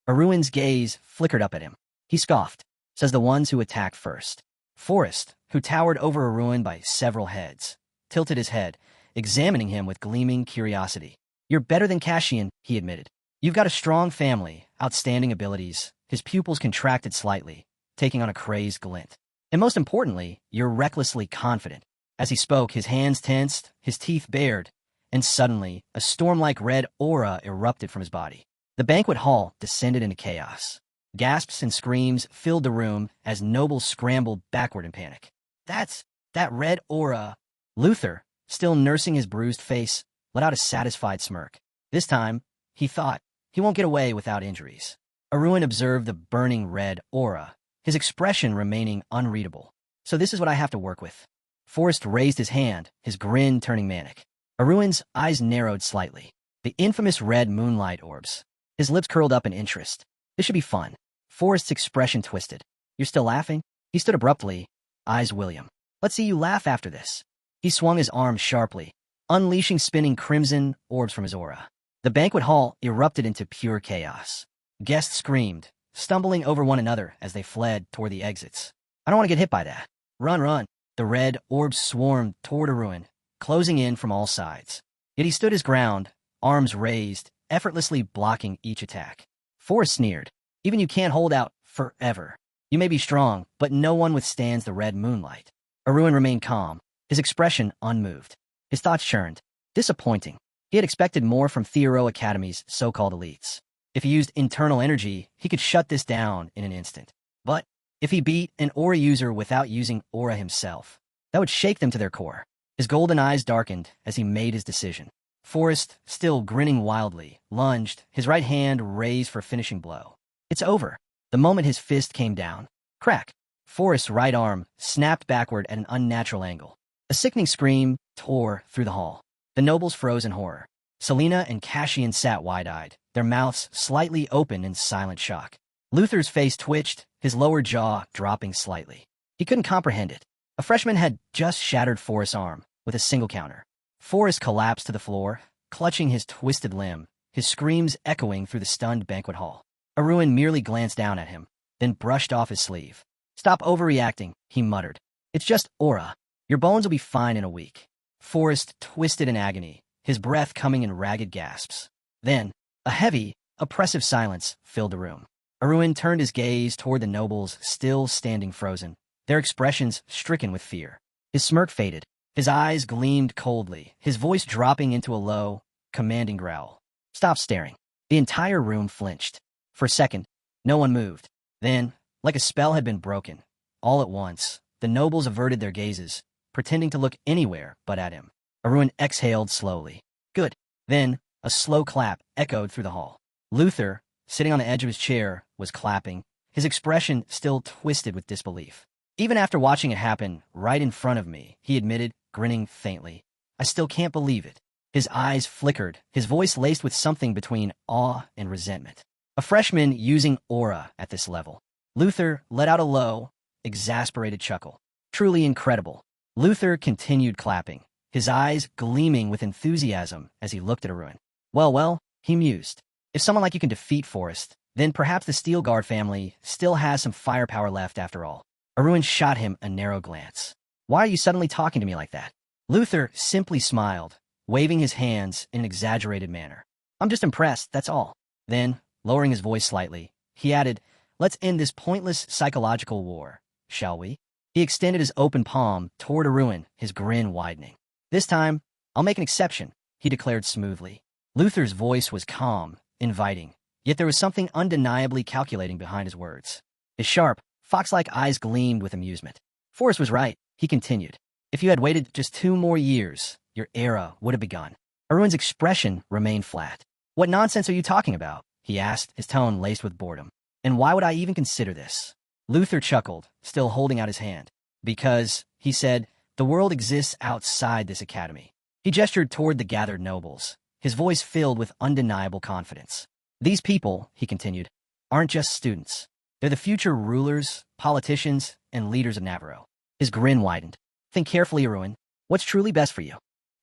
Speaker 1: Aruin's gaze flickered up at him. He scoffed. Says the ones who attack first. Forrest, who towered over Aruin by several heads, tilted his head, examining him with gleaming curiosity. You're better than Cassian, he admitted. You've got a strong family, outstanding abilities. His pupils contracted slightly, taking on a crazed glint. And most importantly, you're recklessly confident. As he spoke, his hands tensed, his teeth bared, and suddenly, a storm-like red aura erupted from his body. The banquet hall descended into chaos. Gasps and screams filled the room as nobles scrambled backward in panic. That red aura. Luther, still nursing his bruised face, let out a satisfied smirk. This time, he thought, he won't get away without injuries. Aruin observed the burning red aura, his expression remaining unreadable. So this is what I have to work with. Forrest raised his hand, his grin turning manic. Aruin's eyes narrowed slightly. The infamous red moonlight orbs. His lips curled up in interest. This should be fun. Forrest's expression twisted. You're still laughing? He stood abruptly, eyes William. Let's see you laugh after this. He swung his arm sharply, unleashing spinning crimson orbs from his aura. The banquet hall erupted into pure chaos. Guests screamed, stumbling over one another as they fled toward the exits. I don't want to get hit by that. Run, run. The red orbs swarmed toward Aruin, closing in from all sides. Yet he stood his ground, arms raised, effortlessly blocking each attack. Forrest sneered. Even you can't hold out forever. You may be strong, but no one withstands the red moonlight. Aruin remained calm, his expression unmoved. His thoughts churned. Disappointing. He had expected more from Theoro Academy's so-called elites. If he used internal energy, he could shut this down in an instant. But if he beat an aura user without using aura himself, that would shake them to their core. His golden eyes darkened as he made his decision. Forrest, still grinning wildly, lunged, his right hand raised for a finishing blow. It's over. The moment his fist came down. Crack. Forrest's right arm snapped backward at an unnatural angle. A sickening scream tore through the hall. The nobles froze in horror. Selena and Cassian sat wide-eyed, their mouths slightly open in silent shock. Luther's face twitched, his lower jaw dropping slightly. He couldn't comprehend it. A freshman had just shattered Forrest's arm with a single counter. Forrest collapsed to the floor, clutching his twisted limb, his screams echoing through the stunned banquet hall. Aruin merely glanced down at him, then brushed off his sleeve. Stop overreacting, he muttered. It's just aura. Your bones will be fine in a week. Forrest twisted in agony, his breath coming in ragged gasps. Then, a heavy, oppressive silence filled the room. Aruin turned his gaze toward the nobles still standing frozen, their expressions stricken with fear. His smirk faded. His eyes gleamed coldly, his voice dropping into a low, commanding growl. Stop staring. The entire room flinched. For a second, no one moved. Then, like a spell had been broken, all at once, the nobles averted their gazes, pretending to look anywhere but at him. Aruin exhaled slowly. Good. Then, a slow clap echoed through the hall. Luther, sitting on the edge of his chair, was clapping, his expression still twisted with disbelief. Even after watching it happen right in front of me, he admitted, grinning faintly. I still can't believe it. His eyes flickered, his voice laced with something between awe and resentment. A freshman using aura at this level. Luther let out a low, exasperated chuckle. Truly incredible. Luther continued clapping, his eyes gleaming with enthusiasm as he looked at Aruin. Well, he mused. If someone like you can defeat Forrest, then perhaps the Steel Guard family still has some firepower left after all. Aruin shot him a narrow glance. Why are you suddenly talking to me like that? Luther simply smiled, waving his hands in an exaggerated manner. I'm just impressed, that's all. Then, lowering his voice slightly, he added, let's end this pointless psychological war, shall we? He extended his open palm toward Aruin, his grin widening. This time, I'll make an exception, he declared smoothly. Luther's voice was calm, inviting, yet there was something undeniably calculating behind his words. His sharp, fox-like eyes gleamed with amusement. Forrest was right, he continued. If you had waited just 2 more years, your era would have begun. Aruin's expression remained flat. What nonsense are you talking about? He asked, his tone laced with boredom. And why would I even consider this? Luther chuckled, still holding out his hand. Because, he said, the world exists outside this academy. He gestured toward the gathered nobles, his voice filled with undeniable confidence. These people, he continued, aren't just students. They're the future rulers, politicians, and leaders of Navarro. His grin widened. Think carefully, Aruin. What's truly best for you?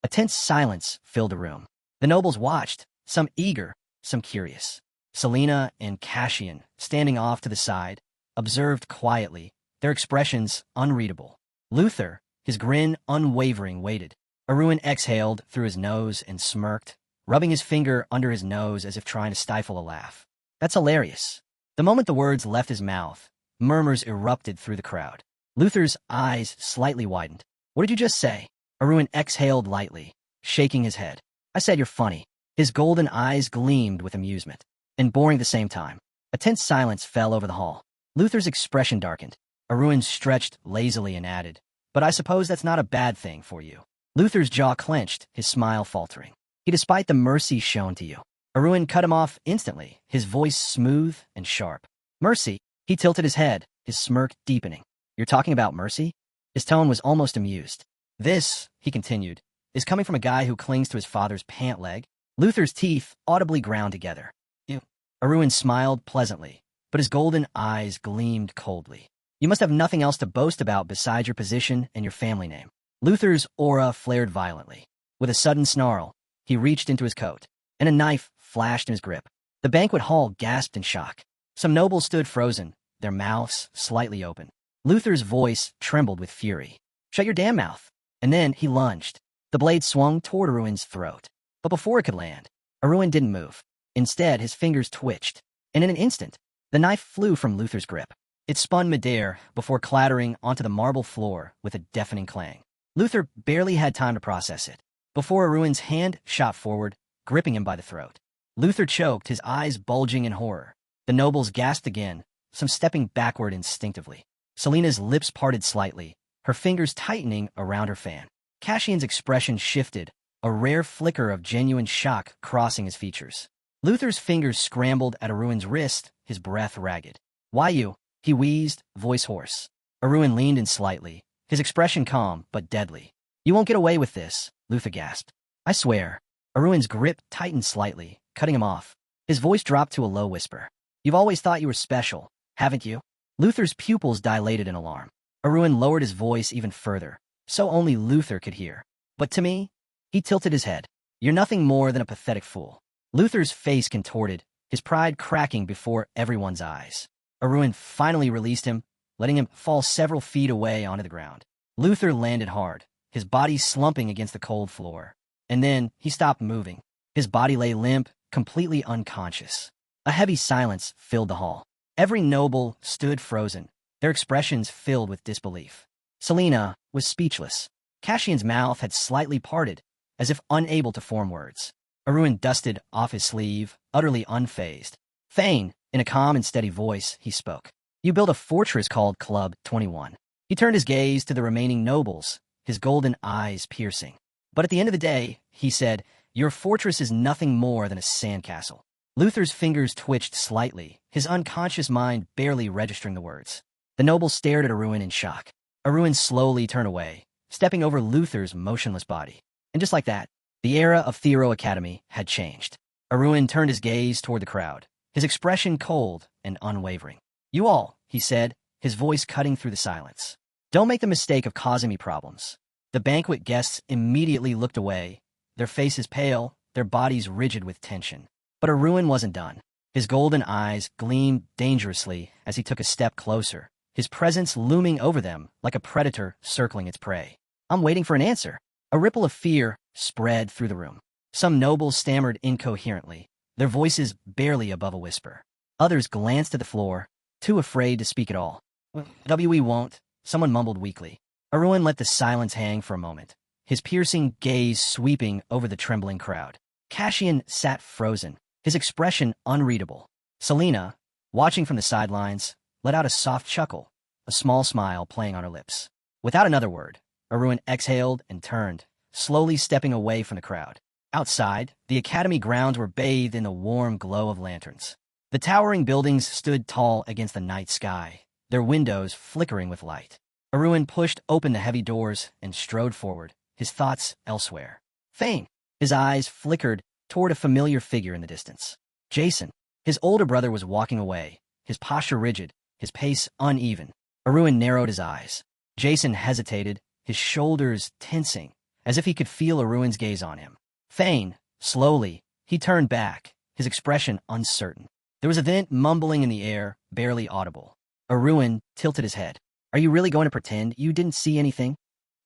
Speaker 1: A tense silence filled the room. The nobles watched, Some eager, some curious. Selena and Cassian, standing off to the side, observed quietly, their expressions unreadable. Luther, his grin unwavering, waited. Arun exhaled through his nose and smirked, rubbing his finger under his nose as if trying to stifle a laugh. That's hilarious. The moment the words left his mouth, murmurs erupted through the crowd. Luther's eyes slightly widened. What did you just say? Arun exhaled lightly, shaking his head. I said you're funny. His golden eyes gleamed with amusement, and boring at the same time. A tense silence fell over the hall. Luther's expression darkened. Arun stretched lazily and added, but I suppose that's not a bad thing for you. Luther's jaw clenched, his smile faltering. Despite the mercy shown to you. Arun cut him off instantly, his voice smooth and sharp. Mercy? He tilted his head, his smirk deepening. You're talking about mercy? His tone was almost amused. This, he continued, is coming from a guy who clings to his father's pant leg. Luther's teeth audibly ground together. You. Arun smiled pleasantly, but his golden eyes gleamed coldly. You must have nothing else to boast about besides your position and your family name. Luther's aura flared violently. With a sudden snarl, he reached into his coat, and a knife flashed in his grip. The banquet hall gasped in shock. Some nobles stood frozen, their mouths slightly open. Luther's voice trembled with fury. Shut your damn mouth. And then he lunged. The blade swung toward Arun's throat. But before it could land, Arun didn't move. Instead, his fingers twitched, and in an instant, the knife flew from Luther's grip. It spun midair before clattering onto the marble floor with a deafening clang. Luther barely had time to process it, before Arun's hand shot forward, gripping him by the throat. Luther choked, his eyes bulging in horror. The nobles gasped again, some stepping backward instinctively. Selena's lips parted slightly, her fingers tightening around her fan. Cassian's expression shifted, a rare flicker of genuine shock crossing his features. Luther's fingers scrambled at Arun's wrist, his breath ragged. Why you? He wheezed, voice hoarse. Arun leaned in slightly, his expression calm but deadly. You won't get away with this, Luther gasped. I swear. Arun's grip tightened slightly, cutting him off. His voice dropped to a low whisper. You've always thought you were special, haven't you? Luther's pupils dilated in alarm. Arun lowered his voice even further, so only Luther could hear. But to me, he tilted his head. You're nothing more than a pathetic fool. Luther's face contorted, his pride cracking before everyone's eyes. Arun finally released him, letting him fall several feet away onto the ground. Luther landed hard, his body slumping against the cold floor. And then he stopped moving. His body lay limp, completely unconscious. A heavy silence filled the hall. Every noble stood frozen, their expressions filled with disbelief. Selena was speechless. Cassian's mouth had slightly parted, as if unable to form words. Arun dusted off his sleeve, utterly unfazed. Thane, in a calm and steady voice, he spoke. You built a fortress called Club 21. He turned his gaze to the remaining nobles, his golden eyes piercing. But at the end of the day, he said, your fortress is nothing more than a sandcastle. Luther's fingers twitched slightly, his unconscious mind barely registering the words. The nobles stared at Arun in shock. Arun slowly turned away, stepping over Luther's motionless body. And just like that, the era of Theoro Academy had changed. Arun turned his gaze toward the crowd, his expression cold and unwavering. You all, he said, his voice cutting through the silence. Don't make the mistake of causing me problems. The banquet guests immediately looked away, their faces pale, their bodies rigid with tension. But Arun wasn't done. His golden eyes gleamed dangerously as he took a step closer, his presence looming over them like a predator circling its prey. I'm waiting for an answer. A ripple of fear spread through the room. Some nobles stammered incoherently, their voices barely above a whisper. Others glanced at the floor, too afraid to speak at all. We won't, someone mumbled weakly. Arun let the silence hang for a moment, his piercing gaze sweeping over the trembling crowd. Cassian sat frozen, his expression unreadable. Selena, watching from the sidelines, let out a soft chuckle, a small smile playing on her lips. Without another word, Arun exhaled and turned, slowly stepping away from the crowd. Outside, the academy grounds were bathed in the warm glow of lanterns. The towering buildings stood tall against the night sky, their windows flickering with light. Arun pushed open the heavy doors and strode forward, his thoughts elsewhere. Thane! His eyes flickered toward a familiar figure in the distance. Jason. His older brother was walking away, his posture rigid, his pace uneven. Arun narrowed his eyes. Jason hesitated, his shoulders tensing, as if he could feel Arun's gaze on him. Thane, slowly, He turned back, his expression uncertain. There was a thin mumbling in the air, barely audible. Arun tilted his head. Are you really going to pretend you didn't see anything?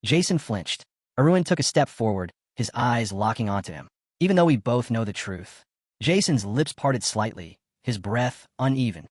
Speaker 1: Jason flinched. Arun took a step forward, his eyes locking onto him. Even though we both know the truth. Jason's lips parted slightly, his breath uneven.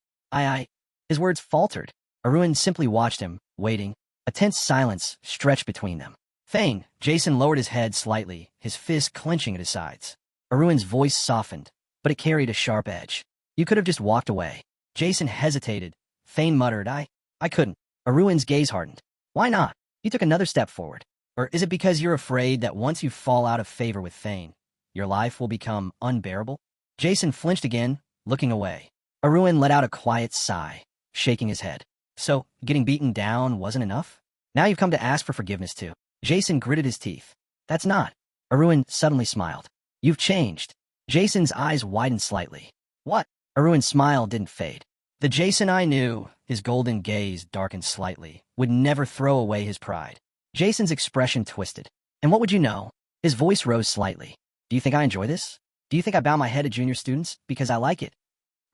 Speaker 1: His words faltered. Arun simply watched him, waiting. A tense silence stretched between them. Thane, Jason lowered his head slightly, his fists clenching at his sides. Arun's voice softened, but it carried a sharp edge. You could have just walked away. Jason hesitated. Thane muttered, I couldn't. Arun's gaze hardened. Why not? He took another step forward. Or is it because you're afraid that once you fall out of favor with Thane, your life will become unbearable? Jason flinched again, looking away. Arun let out a quiet sigh, shaking his head. So, getting beaten down wasn't enough? Now you've come to ask for forgiveness too. Jason gritted his teeth. That's not. Arun suddenly smiled. You've changed. Jason's eyes widened slightly. What? Arun's smile didn't fade. The Jason I knew, his golden gaze darkened slightly, would never throw away his pride. Jason's expression twisted. And what would you know? His voice rose slightly. Do you think I enjoy this? Do you think I bow my head to junior students because I like it?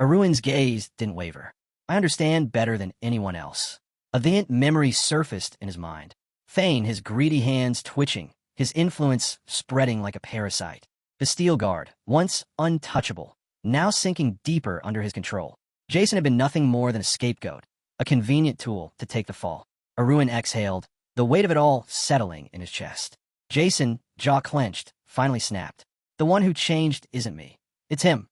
Speaker 1: Arun's gaze didn't waver. I understand better than anyone else. A vehement memory surfaced in his mind. Thane, his greedy hands twitching, his influence spreading like a parasite. The steel guard, once untouchable, now sinking deeper under his control. Jason had been nothing more than a scapegoat, a convenient tool to take the fall. Arun exhaled, the weight of it all settling in his chest. Jason, jaw clenched, finally snapped. The one who changed isn't me. It's him.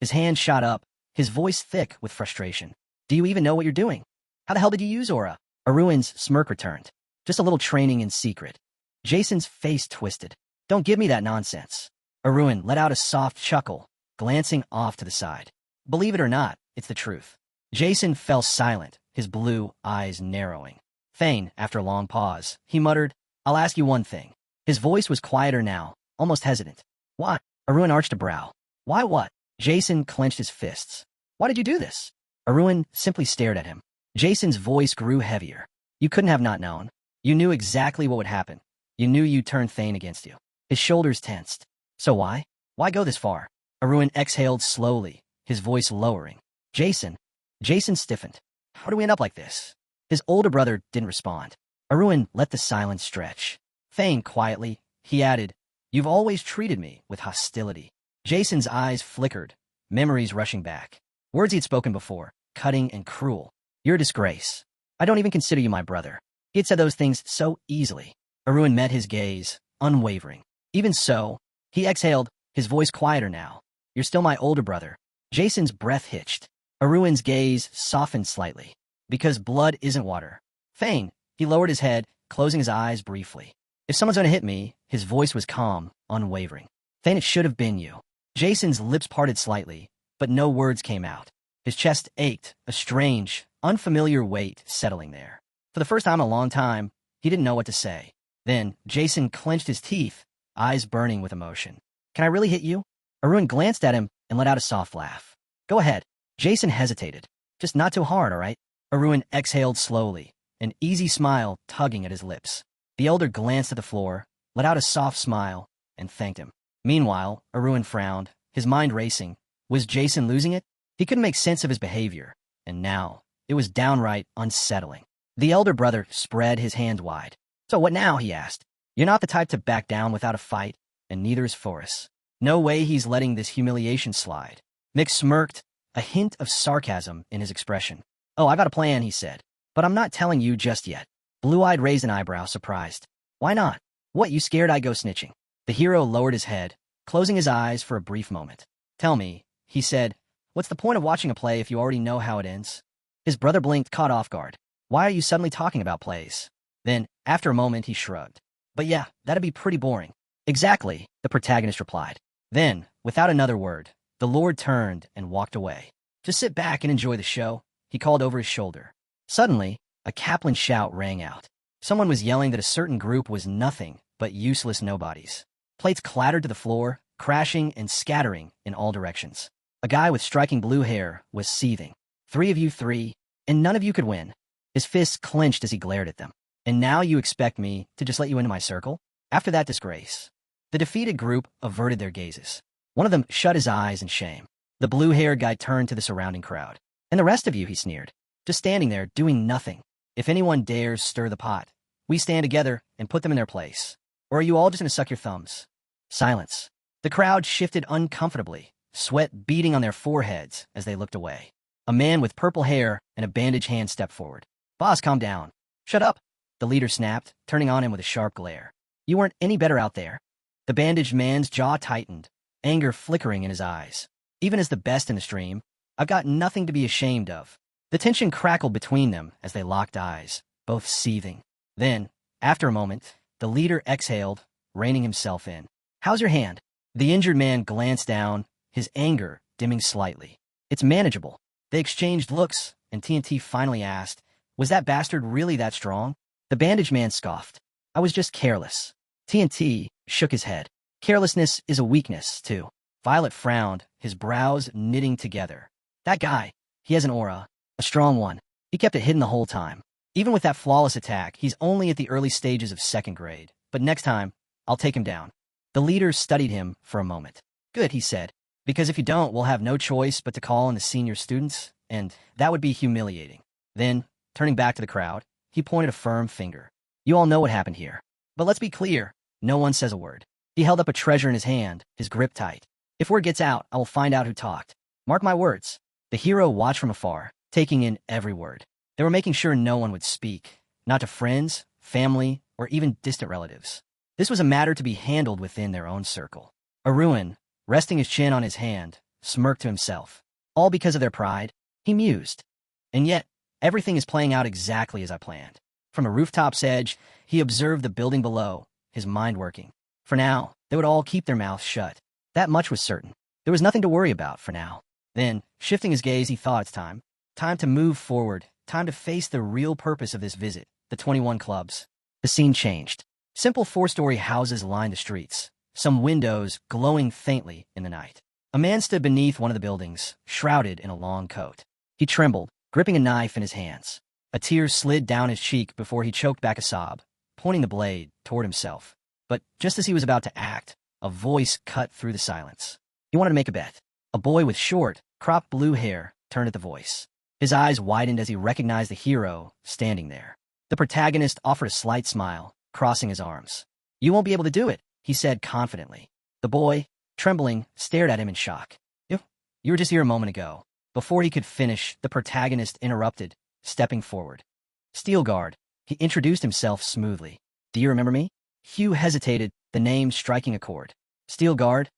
Speaker 1: His hand shot up, his voice thick with frustration. Do you even know what you're doing? How the hell did you use aura? Arun's smirk returned. Just a little training in secret. Jason's face twisted. Don't give me that nonsense. Arun let out a soft chuckle, glancing off to the side. Believe it or not, it's the truth. Jason fell silent, his blue eyes narrowing. Thane, after a long pause, he muttered, I'll ask you one thing. His voice was quieter now, almost hesitant. What? Arun arched a brow. Why what? Jason clenched his fists. Why did you do this? Arun simply stared at him. Jason's voice grew heavier. You couldn't have not known. You knew exactly what would happen. You knew you'd turn Thane against you. His shoulders tensed. So why? Why go this far? Arun exhaled slowly, his voice lowering. Jason stiffened. How do we end up like this? His older brother didn't respond. Arun let the silence stretch. Thane quietly, he added, You've always treated me with hostility. Jason's eyes flickered, memories rushing back. Words he'd spoken before, cutting and cruel. You're a disgrace. I don't even consider you my brother. He had said those things so easily. Arun met his gaze, unwavering. Even so, he exhaled, his voice quieter now. You're still my older brother. Jason's breath hitched. Arun's gaze softened slightly. Because blood isn't water. Thane, he lowered his head, closing his eyes briefly. If someone's gonna hit me, his voice was calm, unwavering. Thane, it should have been you. Jason's lips parted slightly, but no words came out. His chest ached, a strange, unfamiliar weight settling there. For the first time in a long time, he didn't know what to say. Then, Jason clenched his teeth, eyes burning with emotion. Can I really hit you? Arun glanced at him and let out a soft laugh. Go ahead. Jason hesitated. Just not too hard, all right? Arun exhaled slowly, an easy smile tugging at his lips. The elder glanced at the floor, let out a soft smile, and thanked him. Meanwhile, Arun frowned, his mind racing. Was Jason losing it? He couldn't make sense of his behavior, and now, it was downright unsettling. The elder brother spread his hands wide. So what now, he asked. You're not the type to back down without a fight, and neither is Forrest. No way he's letting this humiliation slide. Mick smirked, a hint of sarcasm in his expression. Oh, I got a plan, he said. But I'm not telling you just yet. Blue-eyed raised an eyebrow, surprised. Why not? What, you scared I'd go snitching? The hero lowered his head, closing his eyes for a brief moment. Tell me, he said, what's the point of watching a play if you already know how it ends? His brother blinked, caught off guard. Why are you suddenly talking about plays? Then, after a moment, he shrugged. But yeah, that'd be pretty boring. Exactly, the protagonist replied. Then, without another word, the Lord turned and walked away. Just sit back and enjoy the show, he called over his shoulder. Suddenly, a Kaplan shout rang out. Someone was yelling that a certain group was nothing but useless nobodies. Plates clattered to the floor, crashing and scattering in all directions. A guy with striking blue hair was seething. 3 of you 3, and none of you could win. His fists clenched as he glared at them. And now you expect me to just let you into my circle? After that disgrace. The defeated group averted their gazes. One of them shut his eyes in shame. The blue-haired guy turned to the surrounding crowd. And the rest of you, he sneered, just standing there doing nothing. If anyone dares stir the pot, we stand together and put them in their place. Or are you all just going to suck your thumbs? Silence. The crowd shifted uncomfortably, sweat beading on their foreheads as they looked away. A man with purple hair and a bandaged hand stepped forward. Boss, calm down. Shut up, the leader snapped, turning on him with a sharp glare. You weren't any better out there. The bandaged man's jaw tightened, anger flickering in his eyes. Even as the best in the stream, I've got nothing to be ashamed of. The tension crackled between them as they locked eyes, both seething. Then, after a moment, the leader exhaled, reining himself in. How's your hand? The injured man glanced down, his anger dimming slightly. It's manageable. They exchanged looks, and TNT finally asked, was that bastard really that strong? The bandaged man scoffed. I was just careless. TNT shook his head. Carelessness is a weakness, too. Violet frowned, his brows knitting together. That guy, he has an aura, a strong one. He kept it hidden the whole time. Even with that flawless attack, he's only at the early stages of second grade. But next time, I'll take him down. The leader studied him for a moment. Good, he said, because if you don't, we'll have no choice but to call in the senior students, and that would be humiliating. Then, turning back to the crowd, he pointed a firm finger. You all know what happened here. But let's be clear, no one says a word. He held up a treasure in his hand, his grip tight. If word gets out, I will find out who talked. Mark my words. The hero watched from afar, taking in every word. They were making sure no one would speak, not to friends, family, or even distant relatives. This was a matter to be handled within their own circle. Arun, resting his chin on his hand, smirked to himself. All because of their pride, he mused. And yet, everything is playing out exactly as I planned. From a rooftop's edge, he observed the building below, his mind working. For now, they would all keep their mouths shut. That much was certain. There was nothing to worry about for now. Then, shifting his gaze, he thought it's time. Time to move forward. Time to face the real purpose of this visit, the 21 clubs. The scene changed. Simple four-story houses lined the streets, some windows glowing faintly in the night. A man stood beneath one of the buildings, shrouded in a long coat. He trembled, gripping a knife in his hands. A tear slid down his cheek before he choked back a sob, pointing the blade toward himself. But just as he was about to act, a voice cut through the silence. He wanted to make a bet. A boy with short, cropped blue hair turned at the voice. His eyes widened as he recognized the hero standing there. The protagonist offered a slight smile, crossing his arms. You won't be able to do it, he said confidently. The boy, trembling, stared at him in shock. You were just here a moment ago. Before he could finish, the protagonist interrupted, stepping forward. Steelguard, he introduced himself smoothly. Do you remember me? Hugh hesitated, the name striking a chord. Steelguard,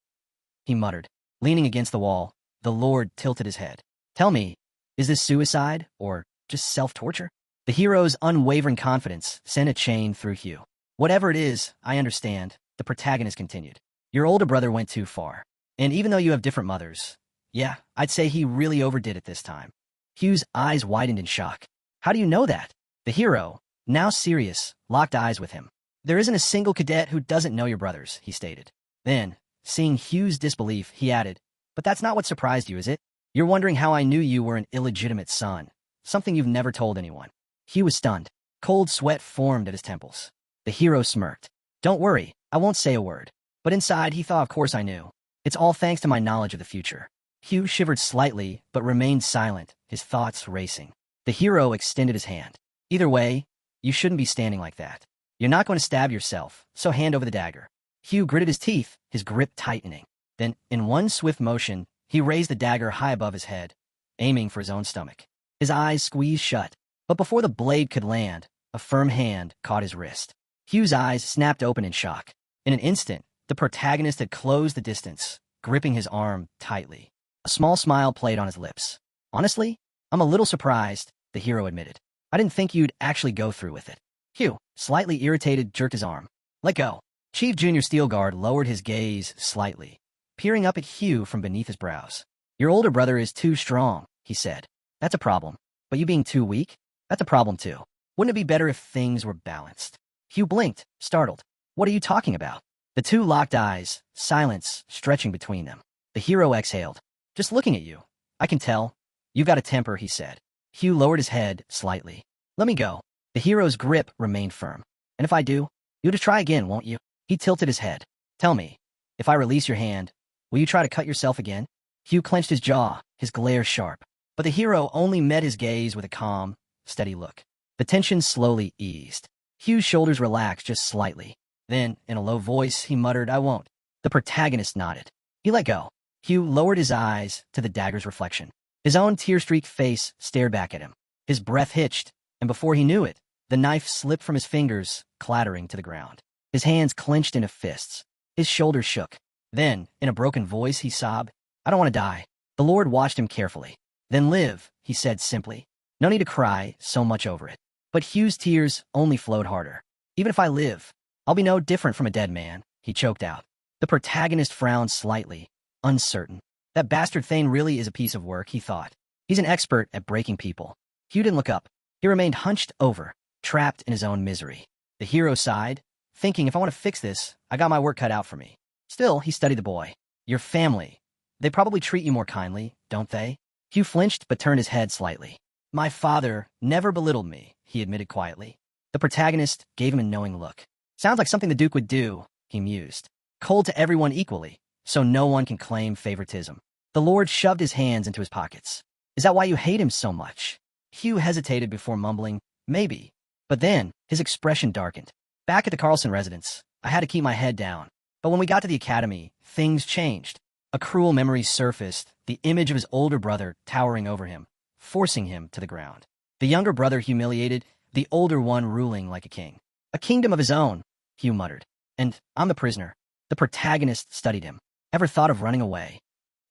Speaker 1: he muttered. Leaning against the wall, the lord tilted his head. Tell me, is this suicide, or just self-torture? The hero's unwavering confidence sent a chain through Hugh. Whatever it is, I understand, the protagonist continued. Your older brother went too far. And even though you have different mothers, yeah, I'd say he really overdid it this time. Hugh's eyes widened in shock. How do you know that? The hero, now serious, locked eyes with him. There isn't a single cadet who doesn't know your brothers, he stated. Then, seeing Hugh's disbelief, he added, but that's not what surprised you, is it? You're wondering how I knew you were an illegitimate son, something you've never told anyone. Hugh was stunned. Cold sweat formed at his temples. The hero smirked. Don't worry, I won't say a word. But inside, he thought of course I knew. It's all thanks to my knowledge of the future. Hugh shivered slightly, but remained silent, his thoughts racing. The hero extended his hand. Either way, you shouldn't be standing like that. You're not going to stab yourself, so hand over the dagger. Hugh gritted his teeth, his grip tightening. Then, in one swift motion, he raised the dagger high above his head, aiming for his own stomach. His eyes squeezed shut, but before the blade could land, a firm hand caught his wrist. Hugh's eyes snapped open in shock. In an instant, the protagonist had closed the distance, gripping his arm tightly. A small smile played on his lips. Honestly, I'm a little surprised, the hero admitted. I didn't think you'd actually go through with it. Hugh, slightly irritated, jerked his arm. Let go. Chief Junior Steelguard lowered his gaze slightly, peering up at Hugh from beneath his brows. Your older brother is too strong, he said. That's a problem. But you being too weak? That's a problem too. Wouldn't it be better if things were balanced? Hugh blinked, startled. What are you talking about? The two locked eyes, silence stretching between them. The hero exhaled. Just looking at you. I can tell. You've got a temper, he said. Hugh lowered his head slightly. Let me go. The hero's grip remained firm. And if I do, you'll just try again, won't you? He tilted his head. Tell me, if I release your hand, Will you try to cut yourself again? Hugh clenched his jaw, his glare sharp. But the hero only met his gaze with a calm, steady look. The tension slowly eased. Hugh's shoulders relaxed just slightly. Then, in a low voice, he muttered, "I won't." The protagonist nodded. He let go. Hugh lowered his eyes to the dagger's reflection. His own tear-streaked face stared back at him. His breath hitched, and before he knew it, the knife slipped from his fingers, clattering to the ground. His hands clenched into fists. His shoulders shook. Then, in a broken voice, he sobbed, "I don't want to die." The Lord watched him carefully. "Then live," he said simply. "No need to cry so much over it." But Hugh's tears only flowed harder. "Even if I live, I'll be no different from a dead man," he choked out. The protagonist frowned slightly, uncertain. That bastard Thane really is a piece of work, he thought. He's an expert at breaking people. Hugh didn't look up. He remained hunched over, trapped in his own misery. The hero sighed, thinking, if I want to fix this, I got my work cut out for me. Still, he studied the boy. "Your family. They probably treat you more kindly, don't they?" Hugh flinched but turned his head slightly. "My father never belittled me," he admitted quietly. The protagonist gave him a knowing look. "Sounds like something the Duke would do," he mused. "Cold to everyone equally, so no one can claim favoritism." The Lord shoved his hands into his pockets. "Is that why you hate him so much?" Hugh hesitated before mumbling, "Maybe." But then, his expression darkened. "Back at the Carlson residence, I had to keep my head down. But when we got to the academy, things changed. A cruel memory surfaced, the image of his older brother towering over him, forcing him to the ground. The younger brother humiliated, the older one ruling like a king. A kingdom of his own," Hugh muttered. "And I'm the prisoner." The protagonist studied him. "Ever thought of running away?"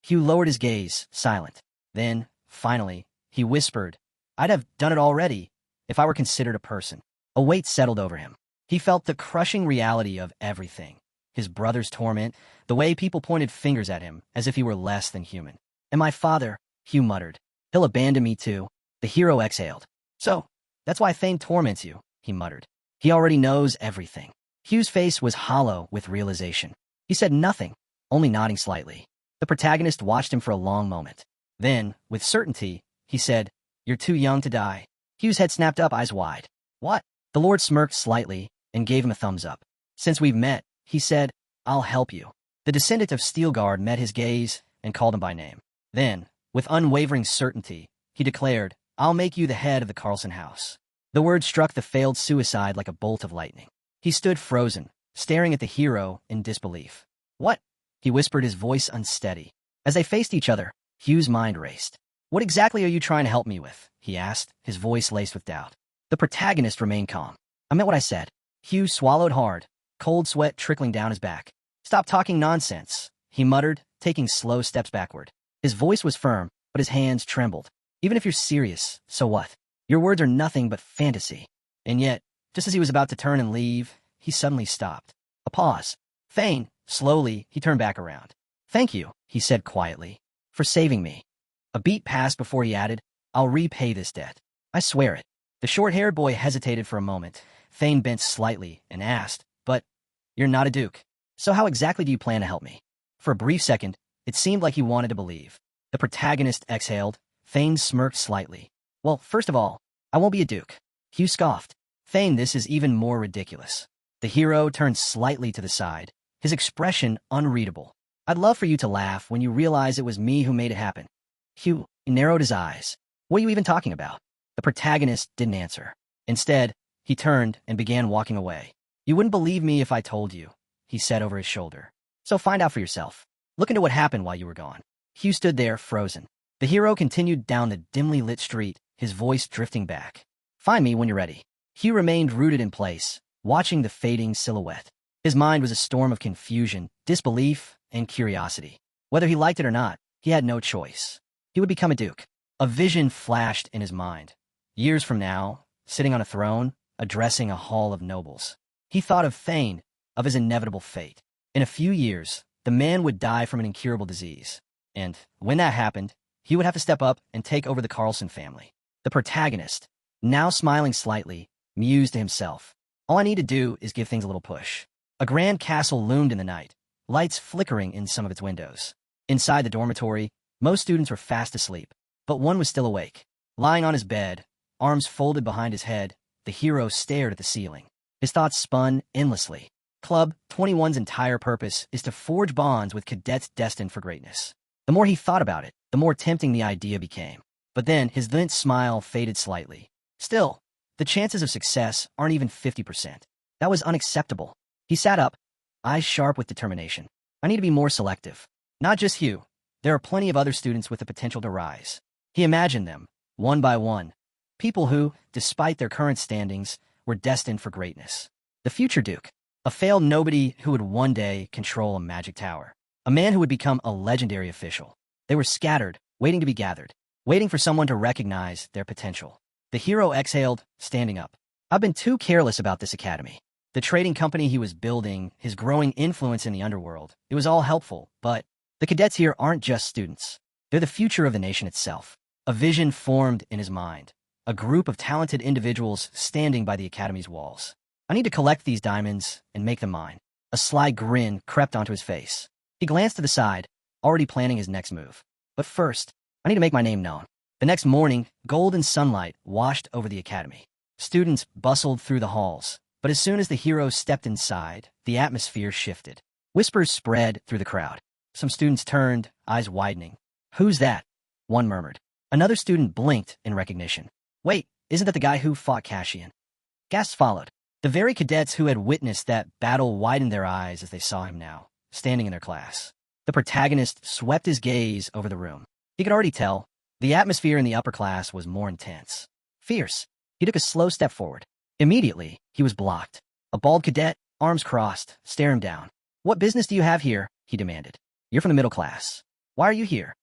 Speaker 1: Hugh lowered his gaze, silent. Then, finally, he whispered, "I'd have done it already, if I were considered a person." A weight settled over him. He felt the crushing reality of everything. His brother's torment, the way people pointed fingers at him, as if he were less than human. "And my father," Hugh muttered, "he'll abandon me too." The hero exhaled. "So, that's why Thane torments you," he muttered. "He already knows everything." Hugh's face was hollow with realization. He said nothing, only nodding slightly. The protagonist watched him for a long moment. Then, with certainty, he said, "You're too young to die." Hugh's head snapped up, eyes wide. "What?" The Lord smirked slightly and gave him a thumbs up. "Since we've met," he said, "I'll help you." The descendant of Steelguard met his gaze and called him by name. Then, with unwavering certainty, he declared, "I'll make you the head of the Carlson house." The word struck the failed suicide like a bolt of lightning. He stood frozen, staring at the hero in disbelief. "What?" he whispered, his voice unsteady. As they faced each other, Hugh's mind raced. "What exactly are you trying to help me with?" he asked, his voice laced with doubt. The protagonist remained calm. "I meant what I said." Hugh swallowed hard, cold sweat trickling down his back. "Stop talking nonsense," he muttered, taking slow steps backward. His voice was firm, but his hands trembled. "Even if you're serious, so what? Your words are nothing but fantasy." And yet, just as he was about to turn and leave, he suddenly stopped. A pause. "Thane," slowly, he turned back around. "Thank you," he said quietly, "for saving me." A beat passed before he added, "I'll repay this debt. I swear it." The short-haired boy hesitated for a moment. Thane bent slightly and asked, "But you're not a duke. So how exactly do you plan to help me?" For a brief second, it seemed like he wanted to believe. The protagonist exhaled. Thane smirked slightly. "Well, first of all, I won't be a duke." Hugh scoffed. "Thane, this is even more ridiculous." The hero turned slightly to the side, his expression unreadable. "I'd love for you to laugh when you realize it was me who made it happen." Hugh narrowed his eyes. "What are you even talking about?" The protagonist didn't answer. Instead, he turned and began walking away. "You wouldn't believe me if I told you," he said over his shoulder. "So find out for yourself. Look into what happened while you were gone." Hugh stood there, frozen. The hero continued down the dimly lit street, his voice drifting back. "Find me when you're ready." Hugh remained rooted in place, watching the fading silhouette. His mind was a storm of confusion, disbelief, and curiosity. Whether he liked it or not, he had no choice. He would become a duke. A vision flashed in his mind. Years from now, sitting on a throne, addressing a hall of nobles. He thought of Thane, of his inevitable fate. In a few years, the man would die from an incurable disease. And, when that happened, he would have to step up and take over the Carlson family. The protagonist, now smiling slightly, mused to himself. "All I need to do is give things a little push." A grand castle loomed in the night, lights flickering in some of its windows. Inside the dormitory, most students were fast asleep, but one was still awake. Lying on his bed, arms folded behind his head, the hero stared at the ceiling. His thoughts spun endlessly. Club 21's entire purpose is to forge bonds with cadets destined for greatness. The more he thought about it, the more tempting the idea became. But then his lindt smile faded slightly. Still, the chances of success aren't even 50%. That was unacceptable. He sat up, eyes sharp with determination. I need to be more selective. Not just Hugh. There are plenty of other students with the potential to rise. He imagined them, one by one. People who, despite their current standings, were destined for greatness. The future Duke. A failed nobody who would one day control a magic tower. A man who would become a legendary official. They were scattered, waiting to be gathered, waiting for someone to recognize their potential. The hero exhaled, standing up. I've been too careless about this academy. The trading company he was building, his growing influence in the underworld, it was all helpful, but the cadets here aren't just students. They're the future of the nation itself. A vision formed in his mind. A group of talented individuals standing by the academy's walls. I need to collect these diamonds and make them mine. A sly grin crept onto his face. He glanced to the side, already planning his next move. But first, I need to make my name known. The next morning, golden sunlight washed over the academy. Students bustled through the halls, but as soon as the hero stepped inside, the atmosphere shifted. Whispers spread through the crowd. Some students turned, eyes widening. Who's that? One murmured. Another student blinked in recognition. Wait, isn't that the guy who fought Cassian? Gasps followed. The very cadets who had witnessed that battle widened their eyes as they saw him now, standing in their class. The protagonist swept his gaze over the room. He could already tell the atmosphere in the upper class was more intense. Fierce. He took a slow step forward. Immediately, he was blocked. A bald cadet, arms crossed, stared him down. What business do you have here? He demanded. You're from the middle class. Why are you here?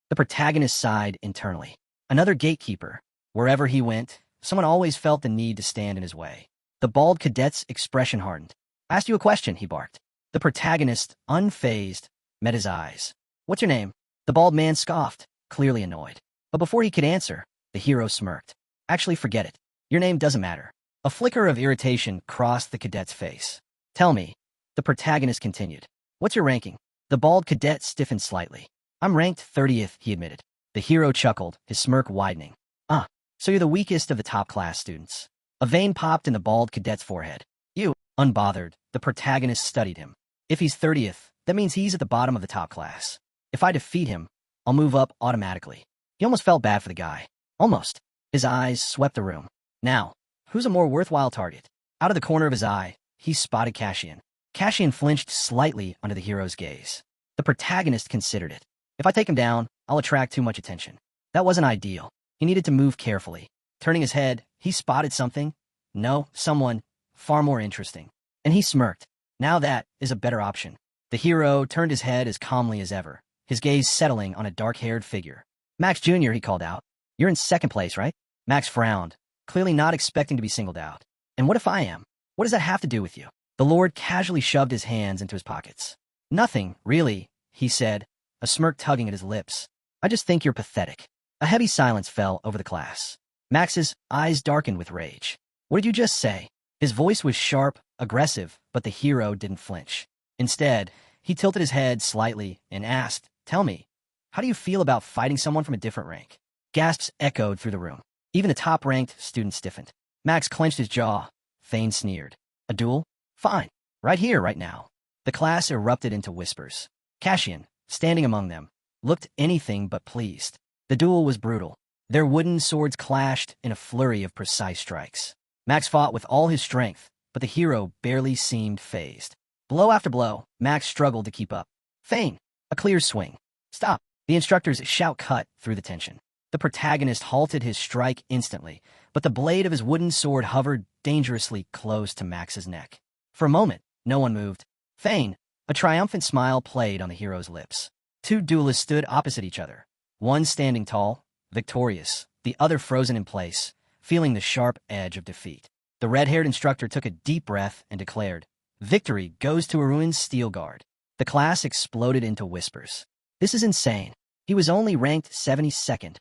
Speaker 1: The protagonist sighed internally. Another gatekeeper. Wherever he went, someone always felt the need to stand in his way. The bald cadet's expression hardened. I asked you a question, he barked. The protagonist, unfazed, met his eyes. What's your name? The bald man scoffed, clearly annoyed. But before he could answer, the hero smirked. Actually, forget it. Your name doesn't matter. A flicker of irritation crossed the cadet's face. Tell me, the protagonist continued. What's your ranking? The bald cadet stiffened slightly. I'm ranked 30th, he admitted. The hero chuckled, his smirk widening. Ah, so you're the weakest of the top class students. A vein popped in the bald cadet's forehead. You, unbothered, the protagonist studied him. If he's 30th, that means he's at the bottom of the top class. If I defeat him, I'll move up automatically. He almost felt bad for the guy. Almost. His eyes swept the room. Now, who's a more worthwhile target? Out of the corner of his eye, he spotted Cassian. Cassian flinched slightly under the hero's gaze. The protagonist considered it. If I take him down, I'll attract too much attention. That wasn't ideal. He needed to move carefully. Turning his head, he spotted something. No, someone far more interesting. And he smirked. Now that is a better option. The hero turned his head as calmly as ever, his gaze settling on a dark-haired figure. Max Jr., he called out. You're in second place, right? Max frowned, clearly not expecting to be singled out. And what if I am? What does that have to do with you? The Lord casually shoved his hands into his pockets. Nothing, really, he said, a smirk tugging at his lips. I just think you're pathetic. A heavy silence fell over the class. Max's eyes darkened with rage. What did you just say? His voice was sharp, aggressive, but the hero didn't flinch. Instead, he tilted his head slightly and asked, Tell me, how do you feel about fighting someone from a different rank? Gasps echoed through the room. Even the top-ranked student stiffened. Max clenched his jaw. Thane sneered. A duel? Fine. Right here, right now. The class erupted into whispers. Cassian, standing among them, looked anything but pleased. The duel was brutal. Their wooden swords clashed in a flurry of precise strikes. Max fought with all his strength, but the hero barely seemed fazed. Blow after blow, Max struggled to keep up. Thane, a clear swing. Stop. The instructor's shout cut through the tension. The protagonist halted his strike instantly, but the blade of his wooden sword hovered dangerously close to Max's neck. For a moment, no one moved. Thane, a triumphant smile played on the hero's lips. Two duelists stood opposite each other, one standing tall, victorious, the other frozen in place, feeling the sharp edge of defeat. The red-haired instructor took a deep breath and declared, Victory goes to Aruin's Steel Guard. The class exploded into whispers. This is insane. He was only ranked 72nd.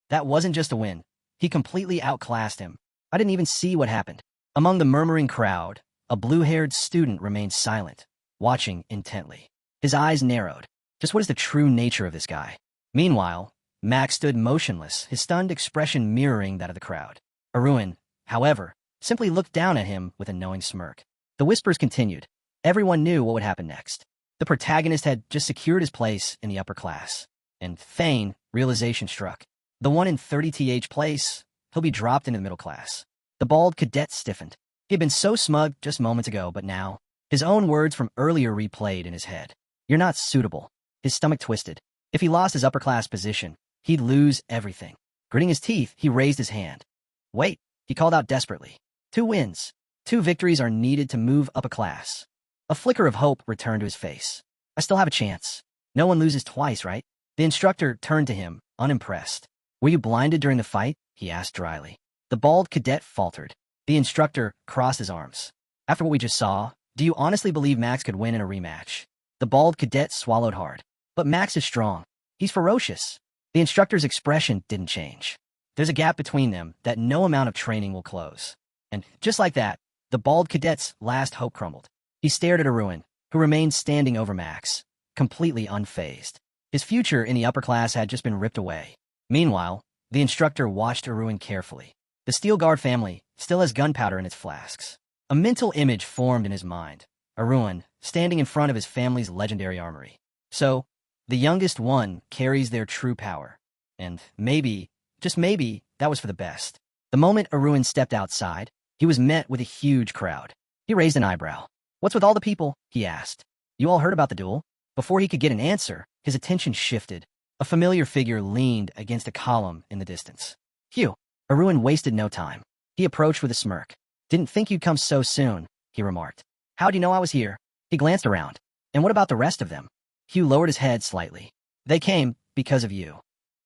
Speaker 1: That wasn't just a win. He completely outclassed him. I didn't even see what happened. Among the murmuring crowd, a blue-haired student remained silent, watching intently. His eyes narrowed. Just what is the true nature of this guy? Meanwhile, Max stood motionless, his stunned expression mirroring that of the crowd. Aruin, however, simply looked down at him with a knowing smirk. The whispers continued. Everyone knew what would happen next. The protagonist had just secured his place in the upper class. And Thane, realization struck. The one in 30th place, he'll be dropped into the middle class. The bald cadet stiffened. He had been so smug just moments ago, but now, his own words from earlier replayed in his head. You're not suitable. His stomach twisted. If he lost his upper class position, he'd lose everything. Gritting his teeth, he raised his hand. Wait, he called out desperately. 2 wins. 2 victories are needed to move up a class. A flicker of hope returned to his face. I still have a chance. No one loses twice, right? The instructor turned to him, unimpressed. Were you blinded during the fight? He asked dryly. The bald cadet faltered. The instructor crossed his arms. After what we just saw, do you honestly believe Max could win in a rematch? The bald cadet swallowed hard. But Max is strong. He's ferocious. The instructor's expression didn't change. There's a gap between them that no amount of training will close. And just like that, the bald cadet's last hope crumbled. He stared at Arun, who remained standing over Max, completely unfazed. His future in the upper class had just been ripped away. Meanwhile, the instructor watched Arun carefully. The Steel Guard family still has gunpowder in its flasks. A mental image formed in his mind. Arun, standing in front of his family's legendary armory. So, the youngest one carries their true power. And maybe, just maybe, that was for the best. The moment Arun stepped outside, he was met with a huge crowd. He raised an eyebrow. What's with all the people? He asked. You all heard about the duel? Before he could get an answer, his attention shifted. A familiar figure leaned against a column in the distance. Phew. Arun wasted no time. He approached with a smirk. Didn't think you'd come so soon, he remarked. How'd you know I was here? He glanced around. And what about the rest of them? Hugh lowered his head slightly. They came because of you.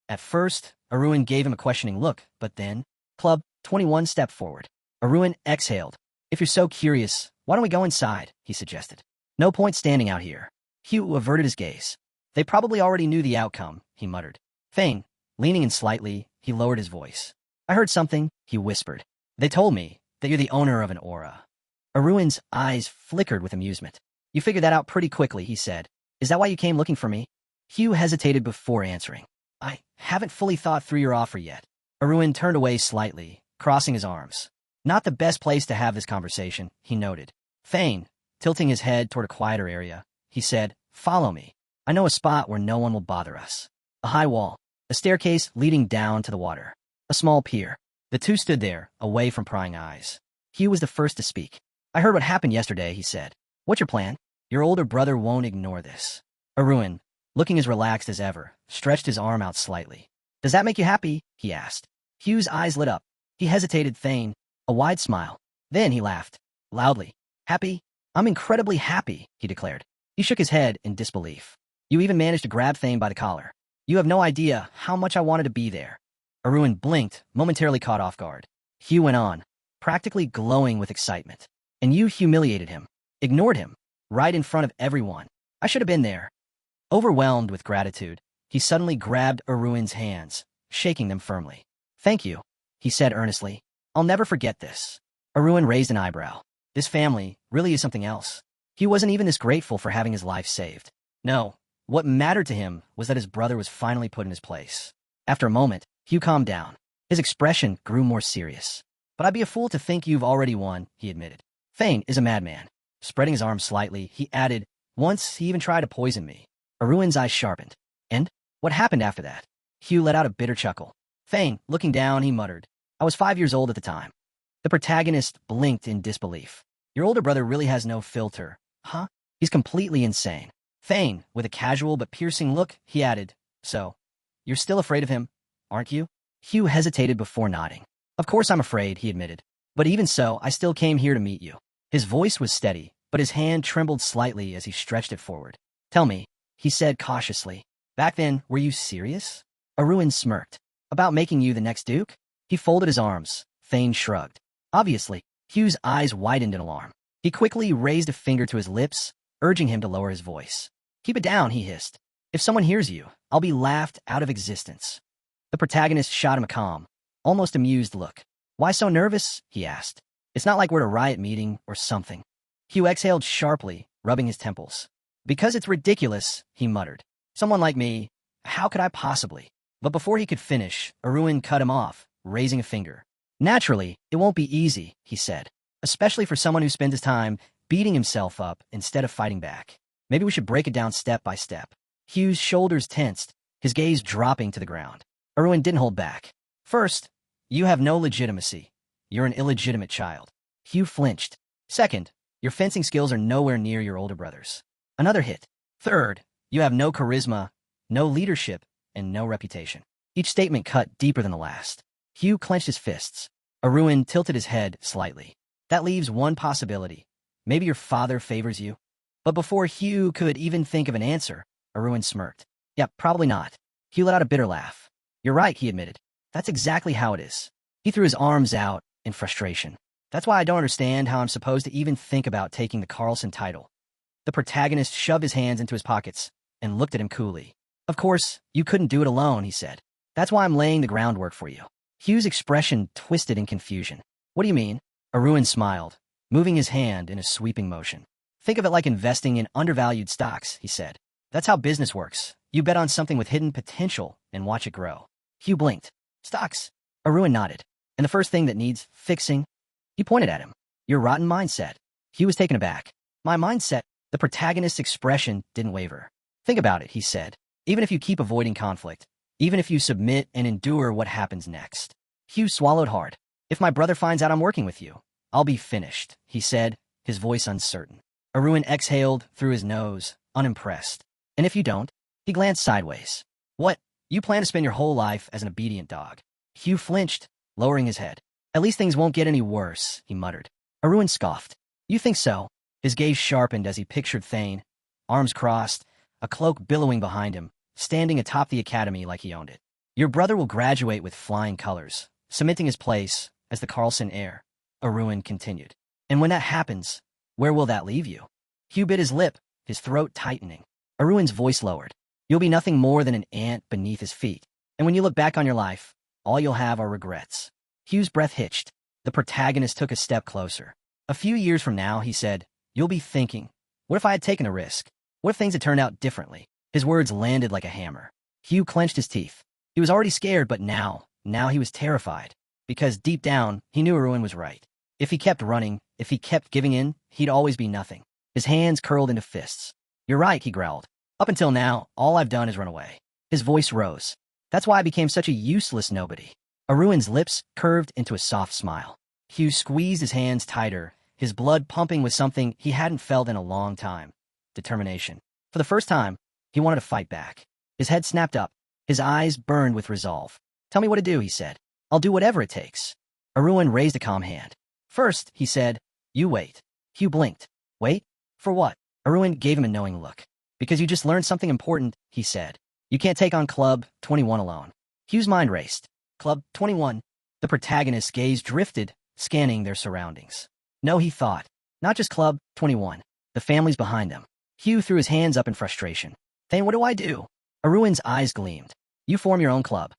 Speaker 1: At first, Arun gave him a questioning look, but then, Club 21 stepped forward. Arun exhaled. If you're so curious, why don't we go inside, he suggested. No point standing out here. Hugh averted his gaze. They probably already knew the outcome, he muttered. Thane, leaning in slightly, he lowered his voice. I heard something, he whispered. They told me that you're the owner of an aura. Arun's eyes flickered with amusement. You figured that out pretty quickly, he said. Is that why you came looking for me? Hugh hesitated before answering. I haven't fully thought through your offer yet. Arun turned away slightly, crossing his arms. Not the best place to have this conversation, he noted. Thane, tilting his head toward a quieter area, he said, follow me. I know a spot where no one will bother us. A high wall, a staircase leading down to the water, a small pier. The two stood there, away from prying eyes. Hugh was the first to speak. I heard what happened yesterday, he said. What's your plan? Your older brother won't ignore this. Arun, looking as relaxed as ever, stretched his arm out slightly. Does that make you happy? He asked. Hugh's eyes lit up. He hesitated. Thane, a wide smile. Then he laughed. Loudly. Happy? I'm incredibly happy, he declared. He shook his head in disbelief. You even managed to grab Thane by the collar. You have no idea how much I wanted to be there. Arun blinked, momentarily caught off guard. Hugh went on, practically glowing with excitement. And you humiliated him. Ignored him. Right in front of everyone. I should have been there. Overwhelmed with gratitude, he suddenly grabbed Arun's hands, shaking them firmly. Thank you, he said earnestly. I'll never forget this. Arun raised an eyebrow. This family really is something else. He wasn't even this grateful for having his life saved. No, what mattered to him was that his brother was finally put in his place. After a moment, Hugh calmed down. His expression grew more serious. But I'd be a fool to think you've already won, he admitted. Thane is a madman. Spreading his arms slightly, he added, once he even tried to poison me. Arun's eyes sharpened. And? What happened after that? Hugh let out a bitter chuckle. Thane, looking down, he muttered. I was 5 years old at the time. The protagonist blinked in disbelief. Your older brother really has no filter, huh? He's completely insane. Thane, with a casual but piercing look, he added, so, you're still afraid of him, aren't you? Hugh hesitated before nodding. Of course I'm afraid, he admitted. But even so, I still came here to meet you. His voice was steady, but his hand trembled slightly as he stretched it forward. Tell me, he said cautiously. Back then, were you serious? Arun smirked. About making you the next duke? He folded his arms. Thane shrugged. Obviously, Hugh's eyes widened in alarm. He quickly raised a finger to his lips, urging him to lower his voice. Keep it down, he hissed. If someone hears you, I'll be laughed out of existence. The protagonist shot him a calm, almost amused look. Why so nervous? He asked. It's not like we're at a riot meeting or something. Hugh exhaled sharply, rubbing his temples. Because it's ridiculous, he muttered. Someone like me, how could I possibly? But before he could finish, Arun cut him off, raising a finger. Naturally, it won't be easy, he said, especially for someone who spends his time beating himself up instead of fighting back. Maybe we should break it down step by step. Hugh's shoulders tensed, his gaze dropping to the ground. Erwin didn't hold back. First, you have no legitimacy. You're an illegitimate child. Hugh flinched. Second, your fencing skills are nowhere near your older brother's. Another hit. Third, you have no charisma, no leadership, and no reputation. Each statement cut deeper than the last. Hugh clenched his fists. Erwin tilted his head slightly. That leaves one possibility. Maybe your father favors you? But before Hugh could even think of an answer, Erwin smirked. Yeah, probably not. Hugh let out a bitter laugh. You're right, he admitted. That's exactly how it is. He threw his arms out in frustration. That's why I don't understand how I'm supposed to even think about taking the Carlson title. The protagonist shoved his hands into his pockets and looked at him coolly. Of course, you couldn't do it alone, he said. That's why I'm laying the groundwork for you. Hugh's expression twisted in confusion. What do you mean? Erwin smiled, moving his hand in a sweeping motion. Think of it like investing in undervalued stocks, he said. That's how business works. You bet on something with hidden potential and watch it grow. Hugh blinked. Stocks. Erwin nodded. And the first thing that needs fixing? He pointed at him. Your rotten mindset. Hugh was taken aback. My mindset? The protagonist's expression didn't waver. Think about it, he said. Even if you keep avoiding conflict, even if you submit and endure what happens next. Hugh swallowed hard. If my brother finds out I'm working with you, I'll be finished, he said, his voice uncertain. Erwin exhaled through his nose, unimpressed. And if you don't? He glanced sideways. What? You plan to spend your whole life as an obedient dog. Hugh flinched, lowering his head. At least things won't get any worse, he muttered. Erwin scoffed. You think so? His gaze sharpened as he pictured Thane, arms crossed, a cloak billowing behind him, standing atop the academy like he owned it. Your brother will graduate with flying colors, cementing his place as the Carlson heir, Erwin continued. And when that happens, where will that leave you? Hugh bit his lip, his throat tightening. Erwin's voice lowered. You'll be nothing more than an ant beneath his feet. And when you look back on your life, all you'll have are regrets. Hugh's breath hitched. The protagonist took a step closer. A few years from now, he said, you'll be thinking, what if I had taken a risk? What if things had turned out differently? His words landed like a hammer. Hugh clenched his teeth. He was already scared, but now he was terrified. Because deep down, he knew Erwin was right. If he kept running, if he kept giving in, he'd always be nothing. His hands curled into fists. You're right, he growled. Up until now, all I've done is run away. His voice rose. That's why I became such a useless nobody. Erwin's lips curved into a soft smile. Hugh squeezed his hands tighter, his blood pumping with something he hadn't felt in a long time. Determination. For the first time, he wanted to fight back. His head snapped up. His eyes burned with resolve. Tell me what to do, he said. I'll do whatever it takes. Erwin raised a calm hand. First, he said, you wait. Hugh blinked. Wait? For what? Erwin gave him a knowing look. Because you just learned something important, he said. You can't take on Club 21 alone. Hugh's mind raced. Club 21? The protagonist's gaze drifted, scanning their surroundings. No, he thought. Not just Club 21. The families behind them. Hugh threw his hands up in frustration. Thane, what do I do? Erwin's eyes gleamed. You form your own club.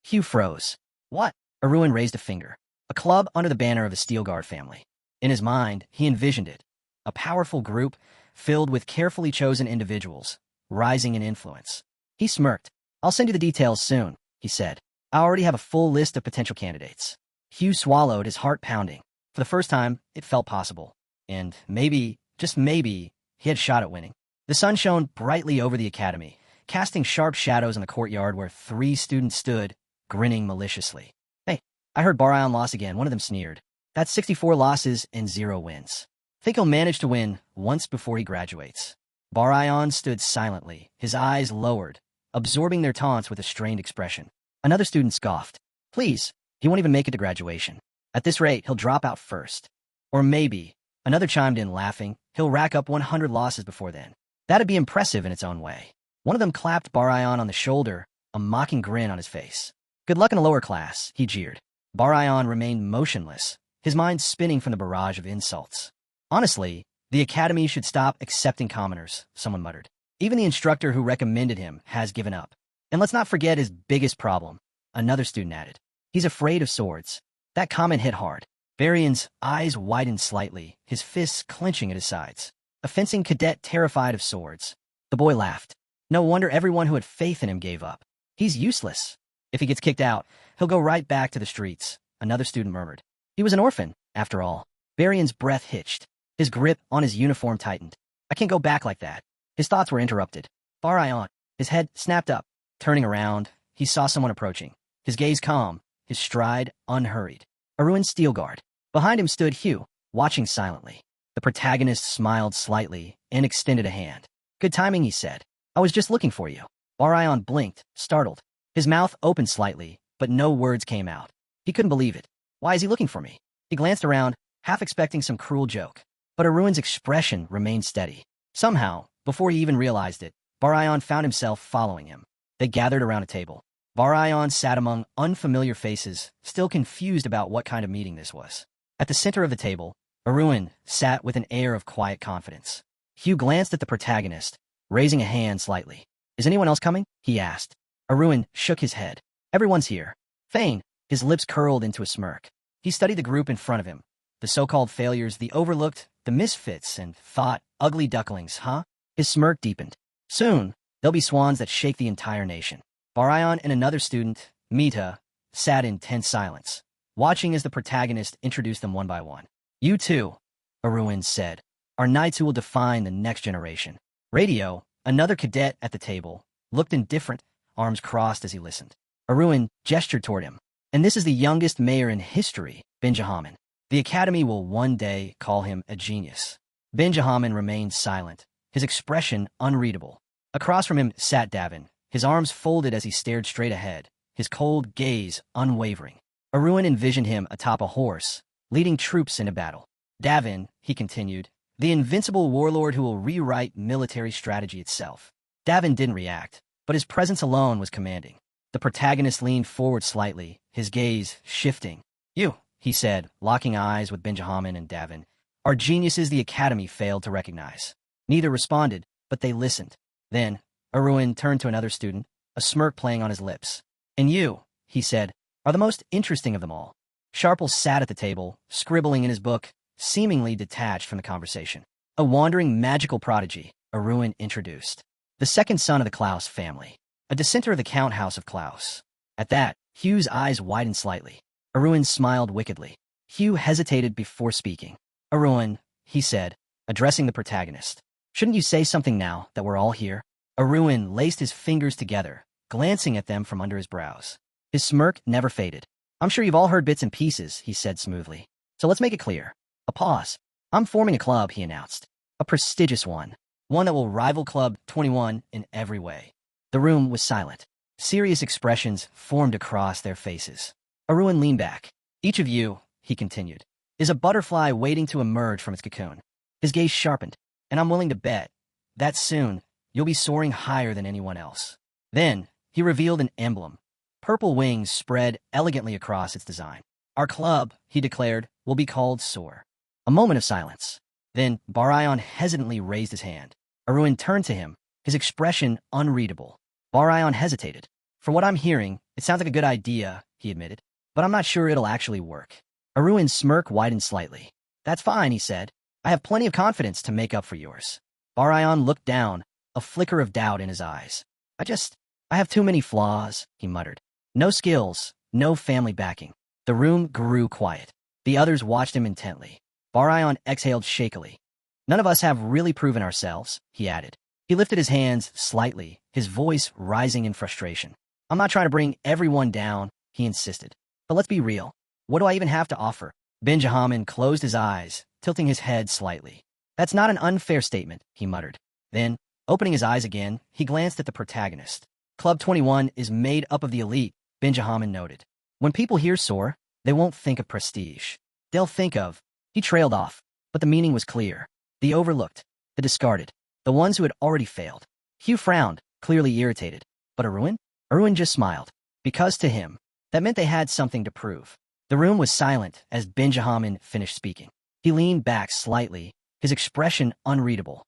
Speaker 1: Hugh froze. What? Erwin raised a finger. A club under the banner of the Steelguard family. In his mind, he envisioned it. A powerful group filled with carefully chosen individuals, rising in influence. He smirked. I'll send you the details soon, he said. I already have a full list of potential candidates. Hugh swallowed, his heart pounding. For the first time, it felt possible. And maybe, just maybe, he had a shot at winning. The sun shone brightly over the academy, casting sharp shadows on the courtyard where 3 students stood, grinning maliciously. Hey, I heard Barion lost again, one of them sneered. That's 64 losses and 0 wins. Think he'll manage to win once before he graduates. Barion stood silently, his eyes lowered, absorbing their taunts with a strained expression. Another student scoffed. Please, he won't even make it to graduation. At this rate, he'll drop out first. Or maybe, another chimed in laughing, he'll rack up 100 losses before then. That'd be impressive in its own way. One of them clapped Barion on the shoulder, a mocking grin on his face. Good luck in a lower class, he jeered. Barion remained motionless, his mind spinning from the barrage of insults. Honestly, the academy should stop accepting commoners, someone muttered. Even the instructor who recommended him has given up. And let's not forget his biggest problem, another student added. He's afraid of swords. That comment hit hard. Barion's eyes widened slightly, his fists clenching at his sides. A fencing cadet terrified of swords. The boy laughed. No wonder everyone who had faith in him gave up. He's useless. If he gets kicked out, he'll go right back to the streets, another student murmured. He was an orphan, after all. Barion's breath hitched. His grip on his uniform tightened. I can't go back like that. His thoughts were interrupted. Barayan, his head snapped up. Turning around, he saw someone approaching. His gaze calm, his stride unhurried. A ruined steel guard. Behind him stood Hugh, watching silently. The protagonist smiled slightly and extended a hand. Good timing, he said. I was just looking for you. Barayan blinked, startled. His mouth opened slightly, but no words came out. He couldn't believe it. Why is he looking for me? He glanced around, half expecting some cruel joke. But Arun's expression remained steady. Somehow, before he even realized it, Barayan found himself following him. They gathered around a table. Barayan sat among unfamiliar faces, still confused about what kind of meeting this was. At the center of the table, Arun sat with an air of quiet confidence. Hugh glanced at the protagonist, raising a hand slightly. Is anyone else coming? He asked. Arun shook his head. Everyone's here. Fane, his lips curled into a smirk. He studied the group in front of him. The so-called failures, the overlooked, the misfits, and thought, ugly ducklings, huh? His smirk deepened. Soon, there'll be swans that shake the entire nation. Barayan and another student, Mita, sat in tense silence, watching as the protagonist introduced them one by one. You too, Arun said, are knights who will define the next generation. Radio, another cadet at the table, looked indifferent, arms crossed as he listened. Arun gestured toward him. And this is the youngest mayor in history, Benjamin. The Academy will one day call him a genius. Benjamin remained silent, his expression unreadable. Across from him sat Davin, his arms folded as he stared straight ahead, his cold gaze unwavering. Arun envisioned him atop a horse, leading troops into battle. Davin, he continued, the invincible warlord who will rewrite military strategy itself. Davin didn't react, but his presence alone was commanding. The protagonist leaned forward slightly, his gaze shifting. You, he said, locking eyes with Benjamin and Davin, are geniuses the Academy failed to recognize. Neither responded, but they listened. Then, Arun turned to another student, a smirk playing on his lips. And you, he said, are the most interesting of them all. Sharple sat at the table, scribbling in his book, seemingly detached from the conversation. A wandering magical prodigy, Arun introduced. The second son of the Klaus family. A dissenter of the Count House of Klaus. At that, Hugh's eyes widened slightly. Arun smiled wickedly. Hugh hesitated before speaking. Arun, he said, addressing the protagonist. Shouldn't you say something now that we're all here? Arun laced his fingers together, glancing at them from under his brows. His smirk never faded. I'm sure you've all heard bits and pieces, he said smoothly. So let's make it clear. A pause. I'm forming a club, he announced. A prestigious one. One that will rival Club 21 in every way. The room was silent. Serious expressions formed across their faces. Arun leaned back. Each of you, he continued, is a butterfly waiting to emerge from its cocoon. His gaze sharpened, and I'm willing to bet that soon you'll be soaring higher than anyone else. Then, he revealed an emblem. Purple wings spread elegantly across its design. Our club, he declared, will be called Soar. A moment of silence. Then, Barayan hesitantly raised his hand. Arun turned to him, his expression unreadable. Barayan hesitated. For what I'm hearing, it sounds like a good idea, he admitted, but I'm not sure it'll actually work. Arun's smirk widened slightly. That's fine, he said. I have plenty of confidence to make up for yours. Barayan looked down, a flicker of doubt in his eyes. I have too many flaws, he muttered. No skills, no family backing. The room grew quiet. The others watched him intently. Barayan exhaled shakily. None of us have really proven ourselves, he added. He lifted his hands slightly, his voice rising in frustration. I'm not trying to bring everyone down, he insisted. But let's be real. What do I even have to offer? Benjamin closed his eyes, tilting his head slightly. That's not an unfair statement, he muttered. Then, opening his eyes again, he glanced at the protagonist. Club 21 is made up of the elite, Benjamin noted. When people hear Soar, they won't think of prestige. They'll think of... He trailed off, but the meaning was clear. The overlooked, the discarded, the ones who had already failed. Hugh frowned, clearly irritated. But Arun? Arun just smiled, because to him, that meant they had something to prove. The room was silent as Benjamin finished speaking. He leaned back slightly, his expression unreadable.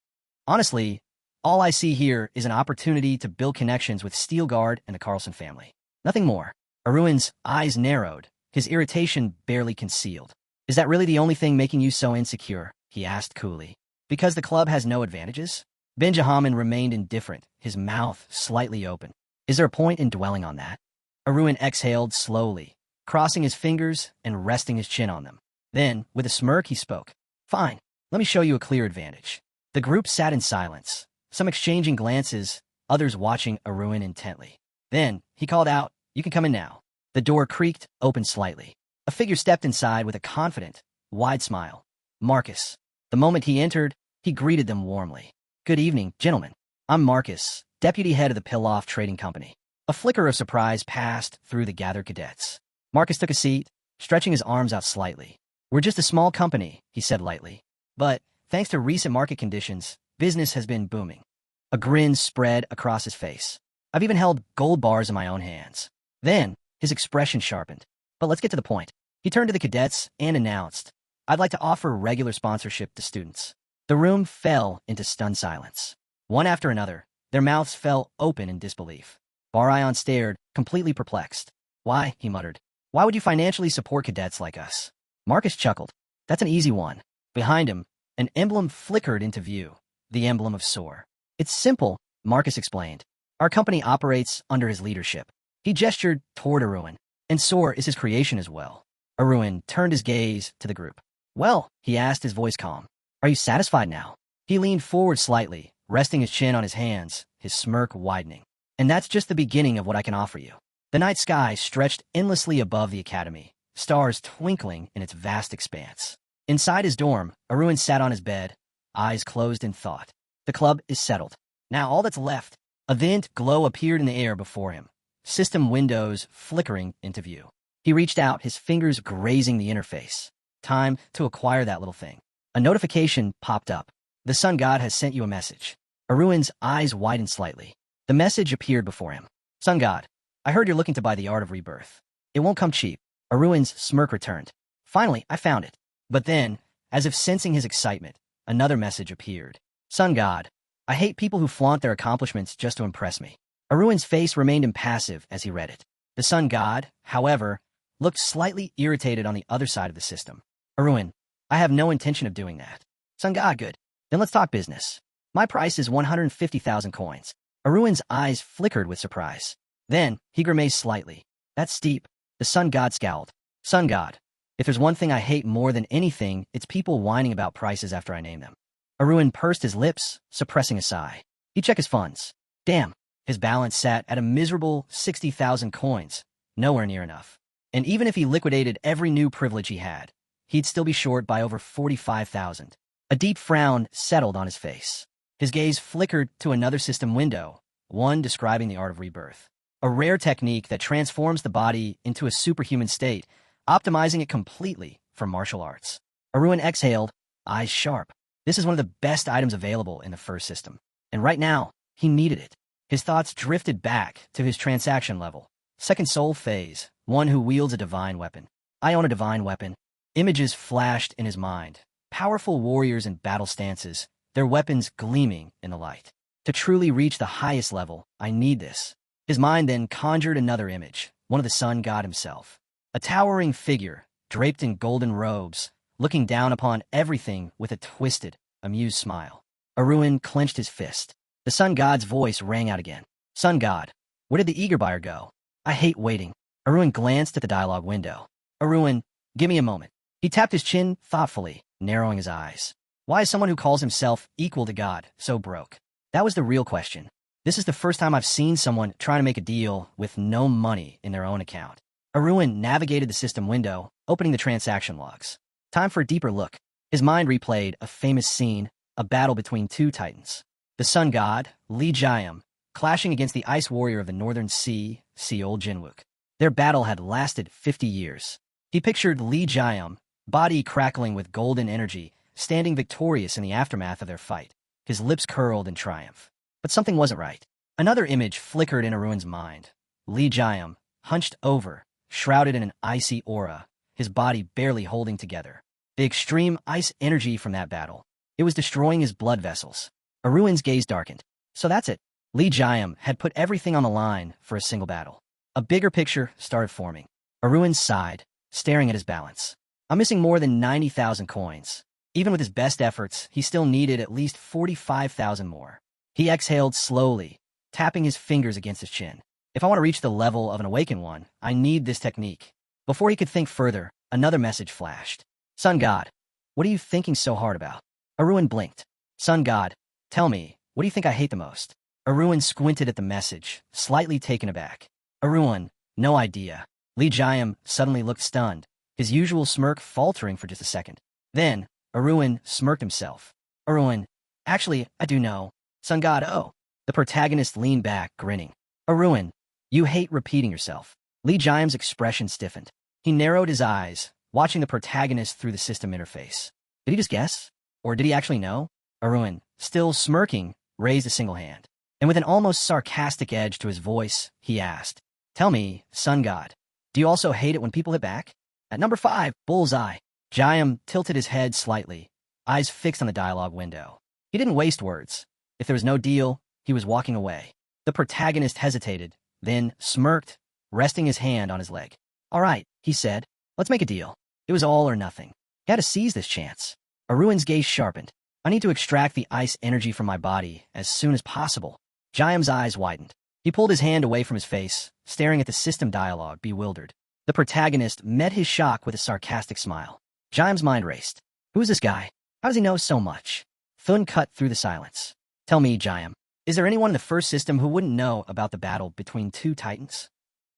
Speaker 1: Honestly, all I see here is an opportunity to build connections with Steelguard and the Carlson family. Nothing more. Arun's eyes narrowed, his irritation barely concealed. Is that really the only thing making you so insecure? He asked coolly. Because the club has no advantages? Benjamin remained indifferent, his mouth slightly open. Is there a point in dwelling on that? Arun exhaled slowly, crossing his fingers and resting his chin on them. Then, with a smirk, he spoke. Fine, Let me show you a clear advantage. The group sat in silence, some exchanging glances, others watching Arun intently. Then, he called out, "You can come in now." The door creaked, opened slightly. A figure stepped inside with a confident, wide smile. Marcus. The moment he entered, he greeted them warmly. "Good evening, gentlemen. I'm Marcus, deputy head of the Pill-Off Trading Company." A flicker of surprise passed through the gathered cadets. Marcus took a seat, stretching his arms out slightly. "We're just a small company," he said lightly. "But, thanks to recent market conditions, business has been booming." A grin spread across his face. "I've even held gold bars in my own hands." Then, his expression sharpened. "But let's get to the point." He turned to the cadets and announced, "I'd like to offer regular sponsorship to students." The room fell into stunned silence. One after another, their mouths fell open in disbelief. Barion stared, completely perplexed. "Why?" he muttered. "Why would you financially support cadets like us?" Marcus chuckled. "That's an easy one." Behind him, an emblem flickered into view, the emblem of SOAR. "It's simple," Marcus explained. "Our company operates under his leadership." He gestured toward Arun, and SOAR is his creation as well. Arun turned his gaze to the group. "Well," he asked, his voice calm, "are you satisfied now?" He leaned forward slightly, resting his chin on his hands, his smirk widening. "And that's just the beginning of what I can offer you." The night sky stretched endlessly above the academy, stars twinkling in its vast expanse. Inside his dorm, Arun sat on his bed, eyes closed in thought. The club is settled. Now all that's left. A faint glow appeared in the air before him, system windows flickering into view. He reached out, his fingers grazing the interface. Time to acquire that little thing. A notification popped up. "The Sun God has sent you a message." Arun's eyes widened slightly. The message appeared before him. "Sun God, I heard you're looking to buy the Art of Rebirth. It won't come cheap." Arun's smirk returned. "Finally, I found it." But then, as if sensing his excitement, another message appeared. "Sun God, I hate people who flaunt their accomplishments just to impress me." Arun's face remained impassive as he read it. The Sun God, however, looked slightly irritated on the other side of the system. "Arun, I have no intention of doing that." "Sun God, good. Then let's talk business. My price is 150,000 coins. Arun's eyes flickered with surprise. Then, he grimaced slightly. "That's steep." The Sun God scowled. "Sun God, if there's one thing I hate more than anything, it's people whining about prices after I name them." Arun pursed his lips, suppressing a sigh. He checked his funds. Damn, his balance sat at a miserable 60,000 coins, nowhere near enough. And even if he liquidated every new privilege he had, he'd still be short by over 45,000. A deep frown settled on his face. His gaze flickered to another system window, one describing the Art of Rebirth. A rare technique that transforms the body into a superhuman state, optimizing it completely for martial arts. Arun exhaled, eyes sharp. This is one of the best items available in the first system. And right now, he needed it. His thoughts drifted back to his transaction level. Second soul phase, one who wields a divine weapon. "I own a divine weapon." Images flashed in his mind. Powerful warriors in battle stances, their weapons gleaming in the light. To truly reach the highest level, I need this. His mind then conjured another image, one of the Sun God himself. A towering figure, draped in golden robes, looking down upon everything with a twisted, amused smile. Arun clenched his fist. The Sun God's voice rang out again. "Sun God, where did the eager buyer go? I hate waiting." Arun glanced at the dialogue window. "Arun, give me a moment." He tapped his chin thoughtfully, narrowing his eyes. Why is someone who calls himself equal to God so broke? That was the real question. This is the first time I've seen someone trying to make a deal with no money in their own account. Arun navigated the system window, opening the transaction logs. Time for a deeper look. His mind replayed a famous scene, a battle between two titans. The Sun God, Li Jiam, clashing against the Ice Warrior of the Northern Sea, Seol Jinwook. Their battle had lasted 50 years. He pictured Li Jiam, body crackling with golden energy, standing victorious in the aftermath of their fight, his lips curled in triumph. But something wasn't right. Another image flickered in Arun's mind. Li Jiam, hunched over, shrouded in an icy aura, his body barely holding together. The extreme ice energy from that battle. It was destroying his blood vessels. Arun's gaze darkened. So that's it. Li Jiam had put everything on the line for a single battle. A bigger picture started forming. Arun sighed, staring at his balance. "I'm missing more than 90,000 coins. Even with his best efforts, he still needed at least 45,000 more." He exhaled slowly, tapping his fingers against his chin. "If I want to reach the level of an awakened one, I need this technique." Before he could think further, another message flashed. "Sun God, what are you thinking so hard about?" Arun blinked. Sun God, tell me, what do you think I hate the most? Arun squinted at the message, slightly taken aback. Arun, no idea. Lee Jiam suddenly looked stunned, his usual smirk faltering for just a second. Then, Arun smirked himself. Arun, actually, I do know. Sun God, oh. The protagonist leaned back, grinning. Arun, you hate repeating yourself. Lee Jiam's expression stiffened. He narrowed his eyes, watching the protagonist through the system interface. Did he just guess? Or did he actually know? Arun, still smirking, raised a single hand. And with an almost sarcastic edge to his voice, he asked, Tell me, Sun God, do you also hate it when people hit back? At number 5, Bullseye. Jiam tilted his head slightly, eyes fixed on the dialogue window. He didn't waste words. If there was no deal, he was walking away. The protagonist hesitated, then smirked, resting his hand on his leg. All right, he said, let's make a deal. It was all or nothing. He had to seize this chance. Arun's gaze sharpened. I need to extract the ice energy from my body as soon as possible. Jiam's eyes widened. He pulled his hand away from his face, staring at the system dialogue, bewildered. The protagonist met his shock with a sarcastic smile. Jiam's mind raced. Who is this guy? How does he know so much? Thun cut through the silence. Tell me, Jiam, is there anyone in the first system who wouldn't know about the battle between two titans?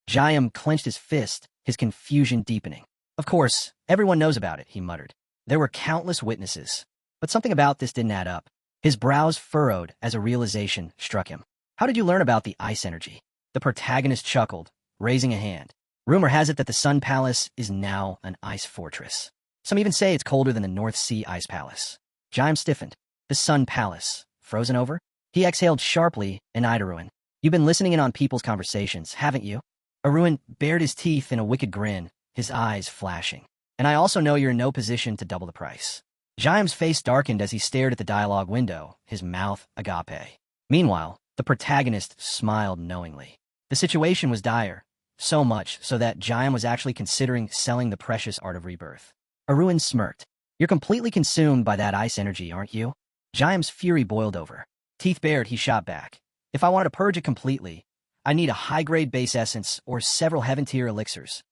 Speaker 1: Jiam clenched his fist, his confusion deepening. Of course, everyone knows about it, he muttered. There were countless witnesses. But something about this didn't add up. His brows furrowed as a realization struck him. How did you learn about the ice energy? The protagonist chuckled, raising a hand. Rumor has it that the Sun Palace is now an ice fortress. Some even say it's colder than the North Sea Ice Palace. Jiam stiffened. The Sun Palace. Frozen over? He exhaled sharply and eyed Arun. You've been listening in on people's conversations, haven't you? Arun bared his teeth in a wicked grin, his eyes flashing. And I also know you're in no position to double the price. Jiam's face darkened as he stared at the dialogue window, his mouth agape. Meanwhile, the protagonist smiled knowingly. The situation was dire, so much so that Jiam was actually considering selling the precious art of rebirth. Arun smirked. You're completely consumed by that ice energy, aren't you? Jiam's fury boiled over. Teeth bared, he shot back. If I wanted to purge it completely, I need a high-grade base essence or several heaven-tier elixirs.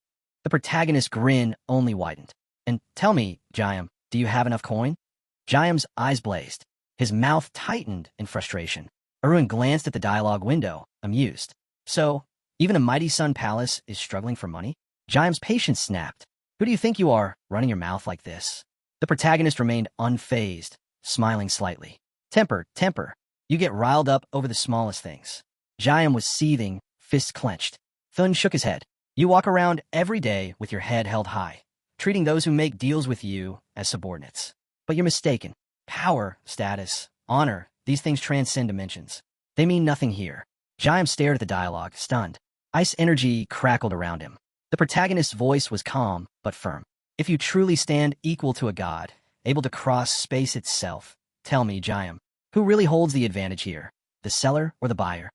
Speaker 1: The protagonist's grin only widened. And tell me, Jiam, do you have enough coin? Jiam's eyes blazed. His mouth tightened in frustration. Arun glanced at the dialogue window, amused. So, even the mighty Sun Palace is struggling for money? Jiam's patience snapped. Who do you think you are, running your mouth like this? The protagonist remained unfazed, smiling slightly. Temper, temper. You get riled up over the smallest things. Jiam was seething, fists clenched. Thun shook his head. You walk around every day with your head held high, treating those who make deals with you as subordinates. But you're mistaken. Power, status, honor, these things transcend dimensions. They mean nothing here. Jiam stared at the dialogue, stunned. Ice energy crackled around him. The protagonist's voice was calm, but firm. If you truly stand equal to a god, able to cross space itself, tell me, Jiam, who really holds the advantage here, the seller or the buyer?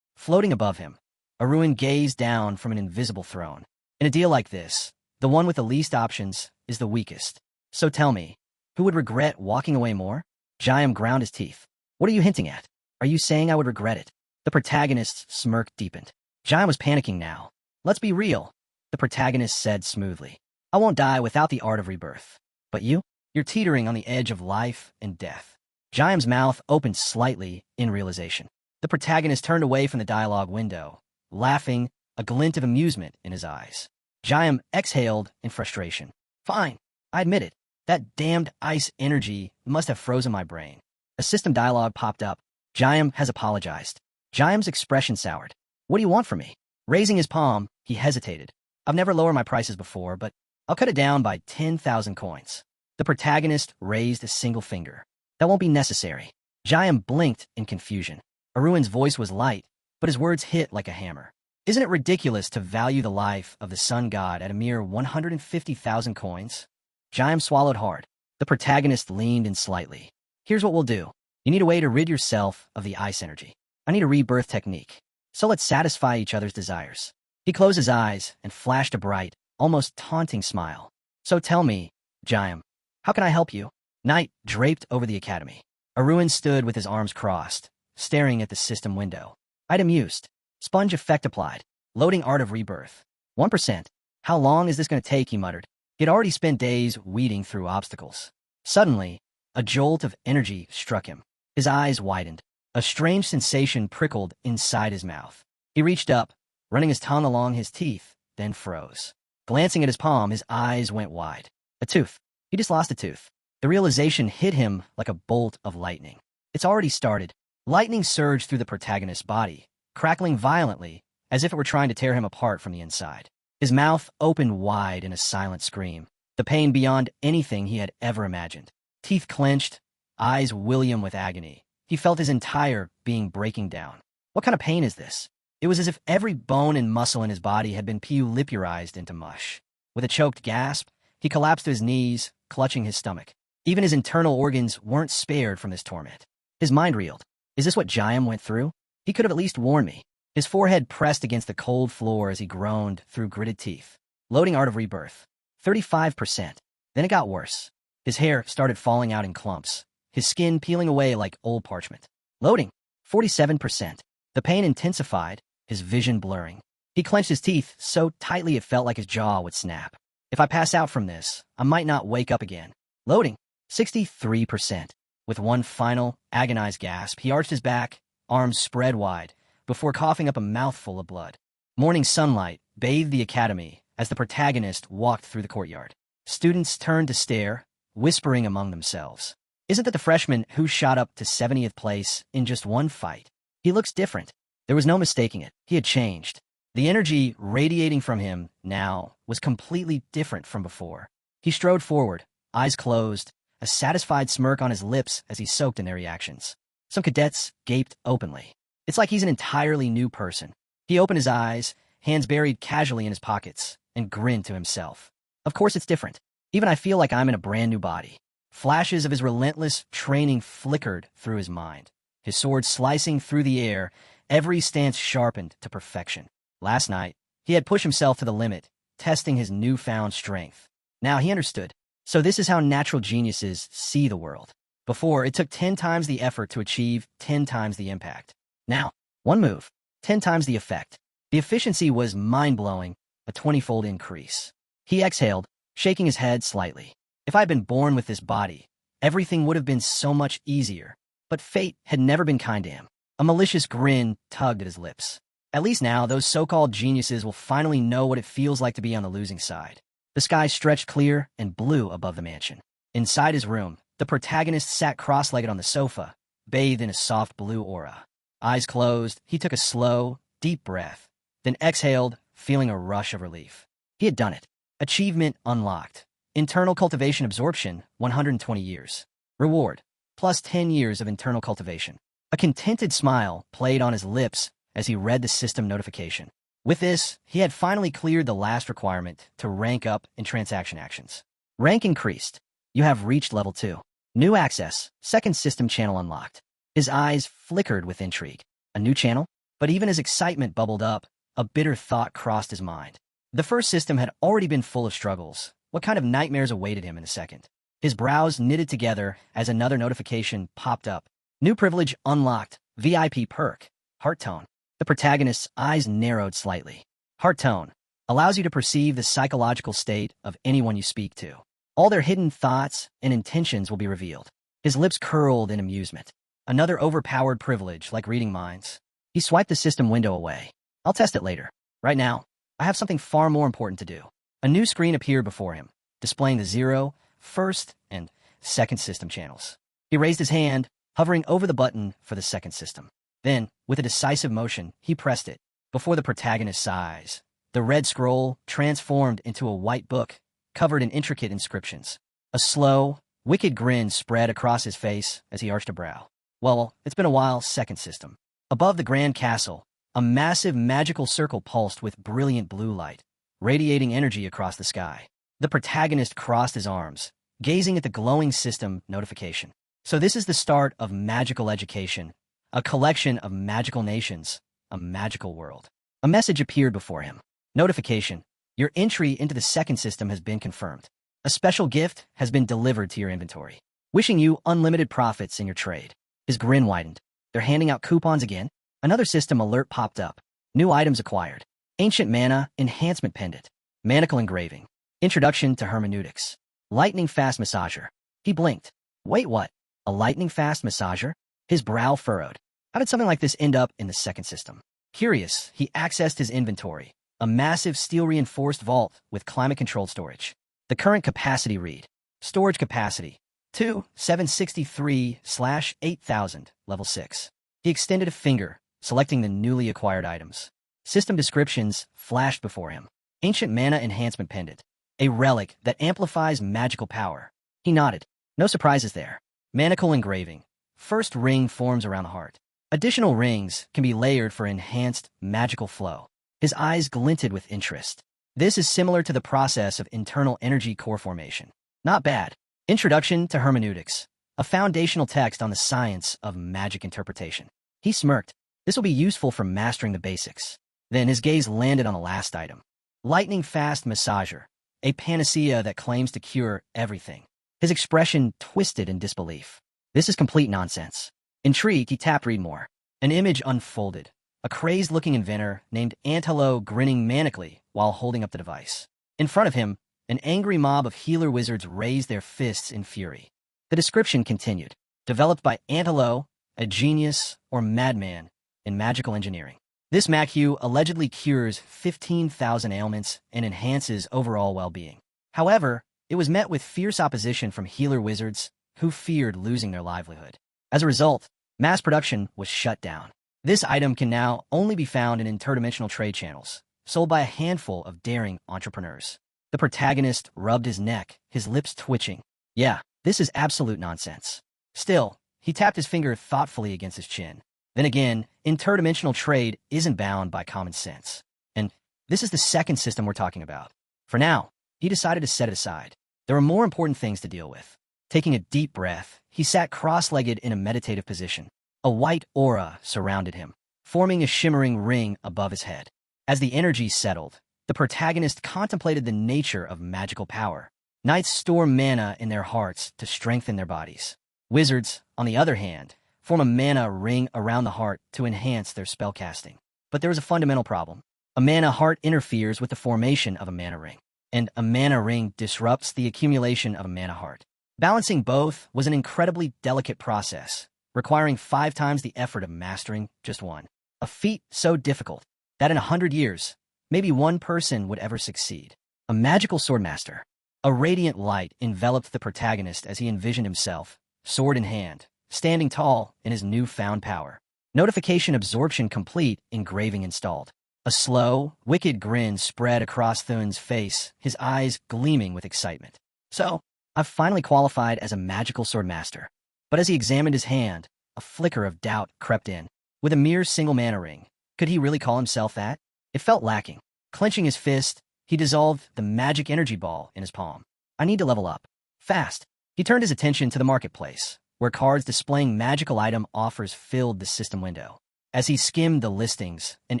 Speaker 1: Floating above him, Arun gazed down from an invisible throne. In a deal like this, the one with the least options is the weakest. So tell me, who would regret walking away more? Jiam ground his teeth. What are you hinting at? Are you saying I would regret it? The protagonist's smirk deepened. Jiam was panicking now. Let's be real, the protagonist said smoothly. I won't die without the art of rebirth. But you? You're teetering on the edge of life and death. Jiam's mouth opened slightly in realization. The protagonist turned away from the dialogue window, laughing, a glint of amusement in his eyes. Jiam exhaled in frustration. Fine, I admit it. That damned ice energy must have frozen my brain. A system dialogue popped up. Jiam has apologized. Jiam's expression soured. What do you want from me? Raising his palm, he hesitated. I've never lowered my prices before, but I'll cut it down by 10,000 coins. The protagonist raised a single finger. That won't be necessary. Jiam blinked in confusion. Arun's voice was light, but his words hit like a hammer. Isn't it ridiculous to value the life of the sun god at a mere 150,000 coins? Jiam swallowed hard. The protagonist leaned in slightly. Here's what we'll do. You need a way to rid yourself of the ice energy. I need a rebirth technique. So let's satisfy each other's desires. He closed his eyes and flashed a bright, almost taunting smile. So tell me, Jiam, how can I help you? Night draped over the academy. Arun stood with his arms crossed, staring at the system window. Item used. Sponge effect applied. Loading art of rebirth. 1%. How long is this going to take, he muttered. He'd already spent days weeding through obstacles. Suddenly, A jolt of energy struck him. His eyes widened. A strange sensation prickled inside his mouth. He reached up, running his tongue along his teeth, then froze. Glancing at his palm, his eyes went wide. A tooth. He just lost a tooth. The realization hit him like a bolt of lightning. It's already started. Lightning surged through the protagonist's body, crackling violently, as if it were trying to tear him apart from the inside. His mouth opened wide in a silent scream, the pain beyond anything he had ever imagined. Teeth clenched, eyes william with agony. He felt his entire being breaking down. What kind of pain is this? It was as if every bone and muscle in his body had been pulipurized into mush. With a choked gasp, he collapsed to his knees, clutching his stomach. Even his internal organs weren't spared from this torment. His mind reeled. Is this what Jayam went through? He could have at least warned me. His forehead pressed against the cold floor as he groaned through gritted teeth. Loading Art of Rebirth. 35%. Then it got worse. His hair started falling out in clumps, his skin peeling away like old parchment. Loading. 47%. The pain intensified, his vision blurring. He clenched his teeth so tightly it felt like his jaw would snap. If I pass out from this, I might not wake up again. Loading. 63%. With one final, agonized gasp, he arched his back, arms spread wide, before coughing up a mouthful of blood. Morning sunlight bathed the academy as the protagonist walked through the courtyard. Students turned to stare, whispering among themselves. Isn't that the freshman who shot up to 70th place in just one fight? He looks different. There was no mistaking it. He had changed. The energy radiating from him now was completely different from before. He strode forward, eyes closed, a satisfied smirk on his lips as he soaked in their reactions. Some cadets gaped openly. It's like he's an entirely new person. He opened his eyes, hands buried casually in his pockets, and grinned to himself. Of course it's different. Even I feel like I'm in a brand new body. Flashes of his relentless training flickered through his mind. His sword slicing through the air, every stance sharpened to perfection. Last night, he had pushed himself to the limit, testing his newfound strength. Now he understood. So this is how natural geniuses see the world. Before, it took 10 times the effort to achieve 10 times the impact. Now, one move, 10 times the effect. The efficiency was mind-blowing, a 20-fold increase. He exhaled, shaking his head slightly. If I had been born with this body, everything would have been so much easier. But fate had never been kind to him. A malicious grin tugged at his lips. At least now, those so-called geniuses will finally know what it feels like to be on the losing side. The sky stretched clear and blue above the mansion. Inside his room, the protagonist sat cross-legged on the sofa, bathed in a soft blue aura. Eyes closed, he took a slow, deep breath, then exhaled, feeling a rush of relief. He had done it. Achievement unlocked. Internal cultivation absorption, 120 years. Reward, plus 10 years of internal cultivation. A contented smile played on his lips as he read the system notification. With this, he had finally cleared the last requirement to rank up in transaction actions. Rank increased. You have reached level 2. New access, second system channel unlocked. His eyes flickered with intrigue. A new channel? But even as excitement bubbled up, a bitter thought crossed his mind. The first system had already been full of struggles. What kind of nightmares awaited him in the second? His brows knitted together as another notification popped up. New privilege unlocked. VIP perk. Heart tone. The protagonist's eyes narrowed slightly. Heart tone allows you to perceive the psychological state of anyone you speak to. All their hidden thoughts and intentions will be revealed. His lips curled in amusement. Another overpowered privilege, like reading minds. He swiped the system window away. I'll test it later. Right now, I have something far more important to do. A new screen appeared before him, displaying the 0, 1st, and 2nd system channels. He raised his hand, hovering over the button for the 2nd system. Then, with a decisive motion, he pressed it. Before the protagonist's eyes, the red scroll transformed into a white book, covered in intricate inscriptions. A slow, wicked grin spread across his face as he arched a brow. Well, it's been a while, 2nd system. Above the grand castle, a massive magical circle pulsed with brilliant blue light, radiating energy across the sky. The protagonist crossed his arms, gazing at the glowing system notification. So this is the start of magical education, a collection of magical nations, a magical world. A message appeared before him. Notification. Your entry into the 2nd system has been confirmed. A special gift has been delivered to your inventory. Wishing you unlimited profits in your trade. His grin widened. They're handing out coupons again? Another system alert popped up. New items acquired. Ancient Mana Enhancement Pendant. Manacle Engraving. Introduction to Hermeneutics. Lightning Fast Massager. He blinked. Wait, what? A lightning-fast massager? His brow furrowed. How did something like this end up in the second system? Curious, he accessed his inventory, a massive steel-reinforced vault with climate-controlled storage. The current capacity read. Storage capacity, 763/8000, level 6. He extended a finger, selecting the newly acquired items. System descriptions flashed before him. Ancient mana enhancement pendant, a relic that amplifies magical power. He nodded. No surprises there. Manacle engraving. First ring forms around the heart. Additional rings can be layered for enhanced magical flow. His eyes glinted with interest. This is similar to the process of internal energy core formation. Not bad. Introduction to Hermeneutics, a foundational text on the science of magic interpretation. He smirked. This will be useful for mastering the basics. Then his gaze landed on the last item. Lightning-fast massager, a panacea that claims to cure everything. His expression twisted in disbelief. This is complete nonsense. Intrigued, he tapped read more. An image unfolded. A crazed-looking inventor named Antelo grinning manically while holding up the device. In front of him, an angry mob of healer wizards raised their fists in fury. The description continued. Developed by Antelo, a genius or madman in magical engineering. This manhwa allegedly cures 15,000 ailments and enhances overall well-being. However, it was met with fierce opposition from healer wizards who feared losing their livelihood. As a result, mass production was shut down. This item can now only be found in interdimensional trade channels, sold by a handful of daring entrepreneurs. The protagonist rubbed his neck, his lips twitching. Yeah, this is absolute nonsense. Still, he tapped his finger thoughtfully against his chin. Then again, interdimensional trade isn't bound by common sense. And this is the second system we're talking about. For now, he decided to set it aside. There were more important things to deal with. Taking a deep breath, he sat cross-legged in a meditative position. A white aura surrounded him, forming a shimmering ring above his head. As the energy settled, the protagonist contemplated the nature of magical power. Knights store mana in their hearts to strengthen their bodies. Wizards, on the other hand, form a mana ring around the heart to enhance their spellcasting. But there is a fundamental problem. A mana heart interferes with the formation of a mana ring, and a mana ring disrupts the accumulation of a mana heart. Balancing both was an incredibly delicate process, requiring 5 times the effort of mastering just one. A feat so difficult that in 100 years, maybe one person would ever succeed. A magical swordmaster. A radiant light enveloped the protagonist as he envisioned himself, sword in hand, standing tall in his newfound power. Notification absorption complete, engraving installed. A slow, wicked grin spread across Thun's face, his eyes gleaming with excitement. So, I've finally qualified as a magical swordmaster. But as he examined his hand, a flicker of doubt crept in. With a mere single mana ring, could he really call himself that? It felt lacking. Clenching his fist, he dissolved the magic energy ball in his palm. I need to level up. Fast. He turned his attention to the marketplace, where cards displaying magical item offers filled the system window. As he skimmed the listings, an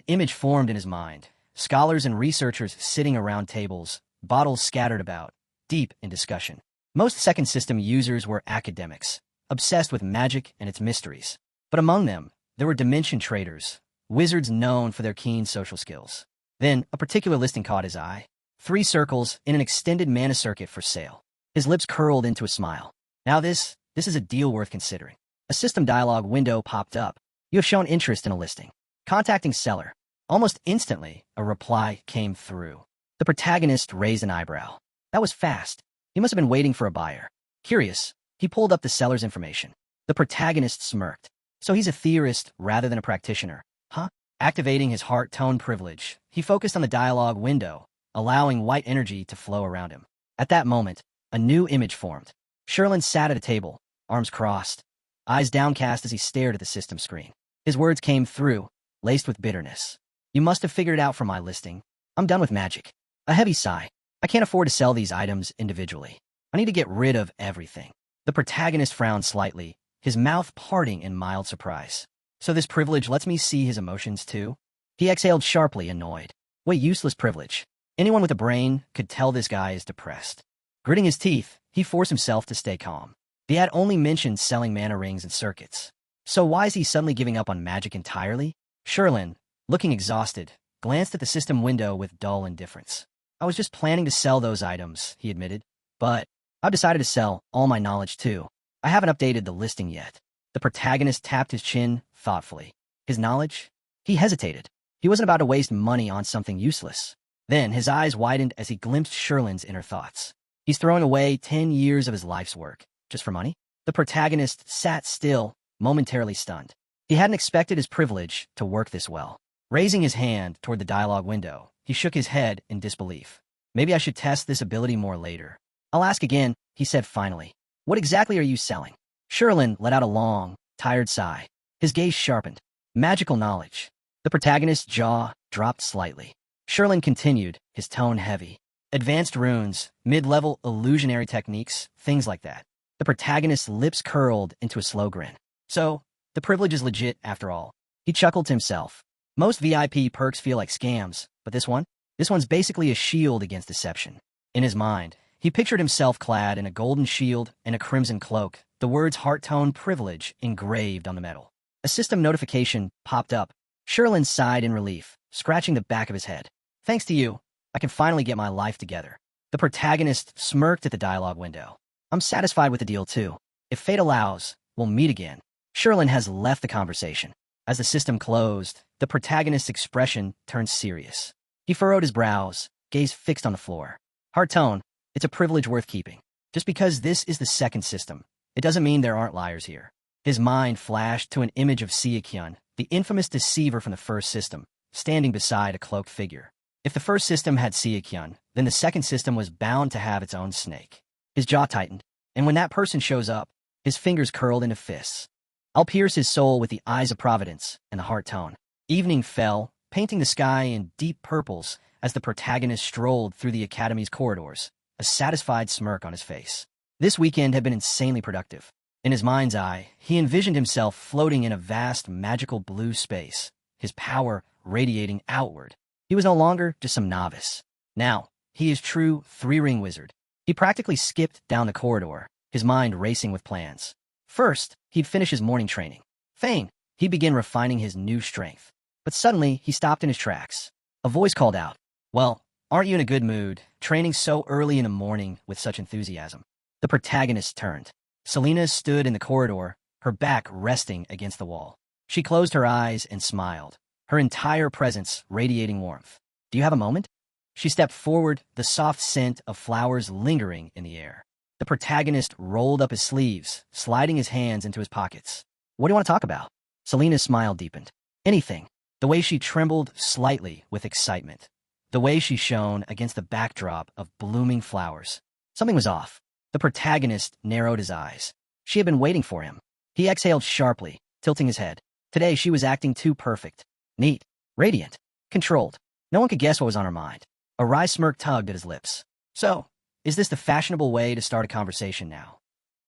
Speaker 1: image formed in his mind. Scholars and researchers sitting around tables, bottles scattered about, deep in discussion. Most second system users were academics, obsessed with magic and its mysteries. But among them, there were dimension traders, wizards known for their keen social skills. Then, a particular listing caught his eye. 3 circles in an extended mana circuit for sale. His lips curled into a smile. Now this is a deal worth considering. A system dialog window popped up. You have shown interest in a listing. Contacting seller. Almost instantly, a reply came through. The protagonist raised an eyebrow. That was fast. He must have been waiting for a buyer. Curious, he pulled up the seller's information. The protagonist smirked. So he's a theorist rather than a practitioner, huh? Activating his heart tone privilege, he focused on the dialogue window, allowing white energy to flow around him. At that moment, a new image formed. Sherlin sat at a table, arms crossed, eyes downcast as he stared at the system screen. His words came through, laced with bitterness. You must have figured it out from my listing. I'm done with magic. A heavy sigh. I can't afford to sell these items individually. I need to get rid of everything. The protagonist frowned slightly, his mouth parting in mild surprise. So this privilege lets me see his emotions too? He exhaled sharply, annoyed. What useless privilege. Anyone with a brain could tell this guy is depressed. Gritting his teeth, he forced himself to stay calm. The ad only mentioned selling mana rings and circuits. So why is he suddenly giving up on magic entirely? Sherlin, looking exhausted, glanced at the system window with dull indifference. I was just planning to sell those items, he admitted. But I've decided to sell all my knowledge too. I haven't updated the listing yet. The protagonist tapped his chin thoughtfully. His knowledge? He hesitated. He wasn't about to waste money on something useless. Then his eyes widened as he glimpsed Sherlin's inner thoughts. He's throwing away 10 years of his life's work, just for money? The protagonist sat still, momentarily stunned. He hadn't expected his privilege to work this well. Raising his hand toward the dialogue window, he shook his head in disbelief. Maybe I should test this ability more later. I'll ask again, he said finally. What exactly are you selling? Sherlin let out a long, tired sigh. His gaze sharpened. Magical knowledge. The protagonist's jaw dropped slightly. Sherlin continued, his tone heavy. Advanced runes, mid-level illusionary techniques, things like that. The protagonist's lips curled into a slow grin. So, the privilege is legit after all. He chuckled to himself. Most VIP perks feel like scams, but this one's basically a shield against deception. In his mind, he pictured himself clad in a golden shield and a crimson cloak, the words heart-tone privilege engraved on the metal. A system notification popped up. Sherlin sighed in relief, scratching the back of his head. Thanks to you, I can finally get my life together. The protagonist smirked at the dialogue window. I'm satisfied with the deal too. If fate allows, we'll meet again. Sherlin has left the conversation. As the system closed, the protagonist's expression turned serious. He furrowed his brows, gaze fixed on the floor. Heart-tone, it's a privilege worth keeping. Just because this is the second system, it doesn't mean there aren't liars here. His mind flashed to an image of Siekyun, the infamous deceiver from the first system, standing beside a cloaked figure. If the first system had Siekyun, then the second system was bound to have its own snake. His jaw tightened, and when that person shows up, his fingers curled into fists. I'll pierce his soul with the eyes of providence and the heart tone. Evening fell, painting the sky in deep purples as the protagonist strolled through the academy's corridors, a satisfied smirk on his face. This weekend had been insanely productive. In his mind's eye, he envisioned himself floating in a vast magical blue space, his power radiating outward. He was no longer just some novice. Now, he is true three-ring wizard. He practically skipped down the corridor, his mind racing with plans. First, he'd finish his morning training. Fain, he'd begin refining his new strength. But suddenly, he stopped in his tracks. A voice called out, "Well, aren't you in a good mood, training so early in the morning with such enthusiasm?" The protagonist turned. Selena stood in the corridor, her back resting against the wall. She closed her eyes and smiled, her entire presence radiating warmth. "Do you have a moment?" She stepped forward, the soft scent of flowers lingering in the air. The protagonist rolled up his sleeves, sliding his hands into his pockets. "What do you want to talk about?" Selena's smile deepened. "Anything." The way she trembled slightly with excitement. The way she shone against the backdrop of blooming flowers. Something was off. The protagonist narrowed his eyes. She had been waiting for him. He exhaled sharply, tilting his head. Today she was acting too perfect. Neat. Radiant. Controlled. No one could guess what was on her mind. A wry smirk tugged at his lips. "So, is this the fashionable way to start a conversation now?"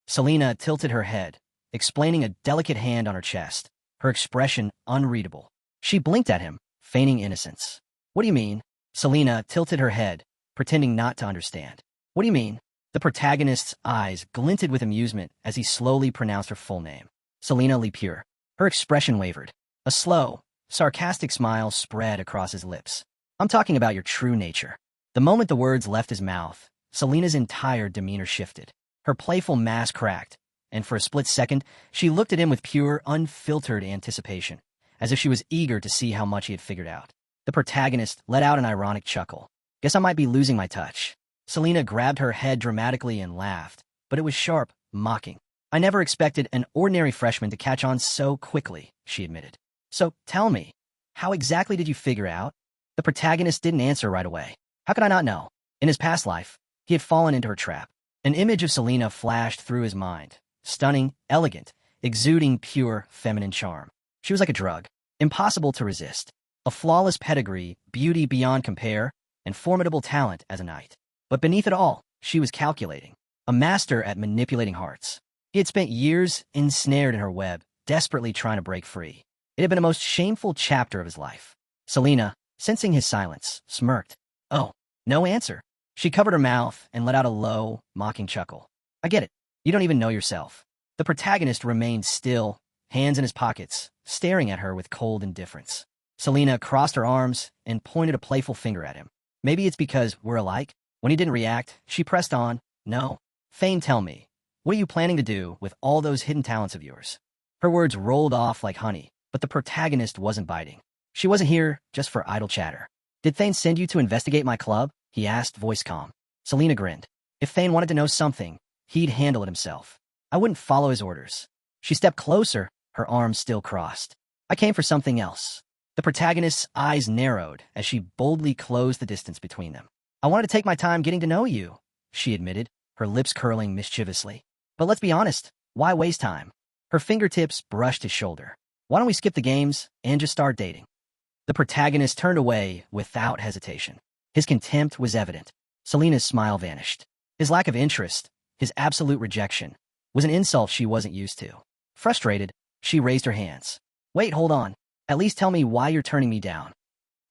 Speaker 1: Selena tilted her head, explaining a delicate hand on her chest, her expression unreadable. She blinked at him, feigning innocence. "What do you mean?" Selena tilted her head, pretending not to understand. "What do you mean?" The protagonist's eyes glinted with amusement as he slowly pronounced her full name. Selena Lepure. Her expression wavered. A slow, sarcastic smile spread across his lips. "I'm talking about your true nature." The moment the words left his mouth, Selena's entire demeanor shifted. Her playful mask cracked, and for a split second, she looked at him with pure, unfiltered anticipation, as if she was eager to see how much he had figured out. The protagonist let out an ironic chuckle. "Guess I might be losing my touch." Selena grabbed her head dramatically and laughed, but it was sharp, mocking. "I never expected an ordinary freshman to catch on so quickly," she admitted. "So, tell me, how exactly did you figure out?" The protagonist didn't answer right away. How could I not know? In his past life, he had fallen into her trap. An image of Selena flashed through his mind. Stunning, elegant, exuding pure feminine charm. She was like a drug, impossible to resist. A flawless pedigree, beauty beyond compare, and formidable talent as a knight. But beneath it all, she was calculating. A master at manipulating hearts. He had spent years ensnared in her web, desperately trying to break free. It had been the most shameful chapter of his life. Selena, sensing his silence, smirked. "Oh, no answer." She covered her mouth and let out a low, mocking chuckle. "I get it. You don't even know yourself." The protagonist remained still, hands in his pockets, staring at her with cold indifference. Selena crossed her arms and pointed a playful finger at him. "Maybe it's because we're alike." When he didn't react, she pressed on. "No. Fame, tell me, What are you planning to do with all those hidden talents of yours? Her words rolled off like honey, but the protagonist wasn't biting. She wasn't here just for idle chatter. Did Thane send you to investigate my club? He asked, voice calm. Selena grinned. If Thane wanted to know something, he'd handle it himself. I wouldn't follow his orders. She stepped closer, her arms still crossed. I came for something else. The protagonist's eyes narrowed as she boldly closed the distance between them. I wanted to take my time getting to know you, she admitted, her lips curling mischievously. But let's be honest, why waste time? Her fingertips brushed his shoulder. Why don't we skip the games and just start dating? The protagonist turned away without hesitation. His contempt was evident. Selena's smile vanished. His lack of interest, his absolute rejection, was an insult she wasn't used to. Frustrated, she raised her hands. Wait, hold on. At least tell me why you're turning me down.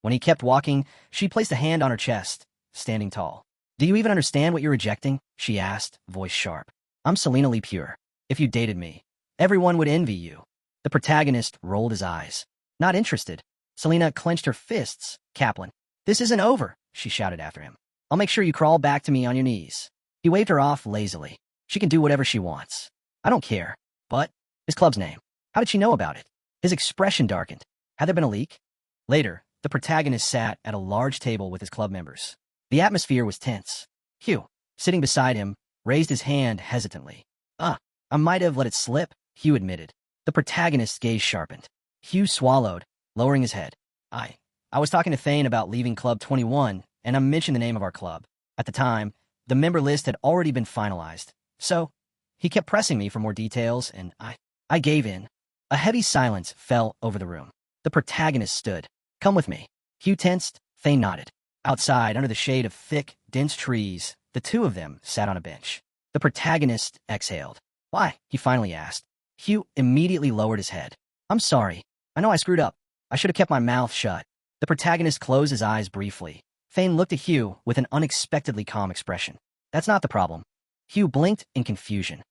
Speaker 1: When he kept walking, she placed a hand on her chest, standing tall. Do you even understand what you're rejecting? She asked, voice sharp. I'm Selena Lee Pure. If you dated me, everyone would envy you. The protagonist rolled his eyes. Not interested. Selena clenched her fists. Kaplan. This isn't over, she shouted after him. I'll make sure you crawl back to me on your knees. He waved her off lazily. She can do whatever she wants. I don't care. But, his club's name. How did she know about it? His expression darkened. Had there been a leak? Later, the protagonist sat at a large table with his club members. The atmosphere was tense. Hugh, sitting beside him, raised his hand hesitantly. I might have let it slip, Hugh admitted. The protagonist's gaze sharpened. Hugh swallowed, lowering his head. I was talking to Thane about leaving Club 21, and I mentioned the name of our club. At the time, the member list had already been finalized. So, he kept pressing me for more details, and I gave in. A heavy silence fell over the room. The protagonist stood. Come with me. Hugh tensed, Thane nodded. Outside, under the shade of thick, dense trees, the two of them sat on a bench. The protagonist exhaled. Why? He finally asked. Hugh immediately lowered his head. I'm sorry. I know I screwed up. I should have kept my mouth shut. The protagonist closed his eyes briefly. Thane looked at Hugh with an unexpectedly calm expression. That's not the problem. Hugh blinked in confusion.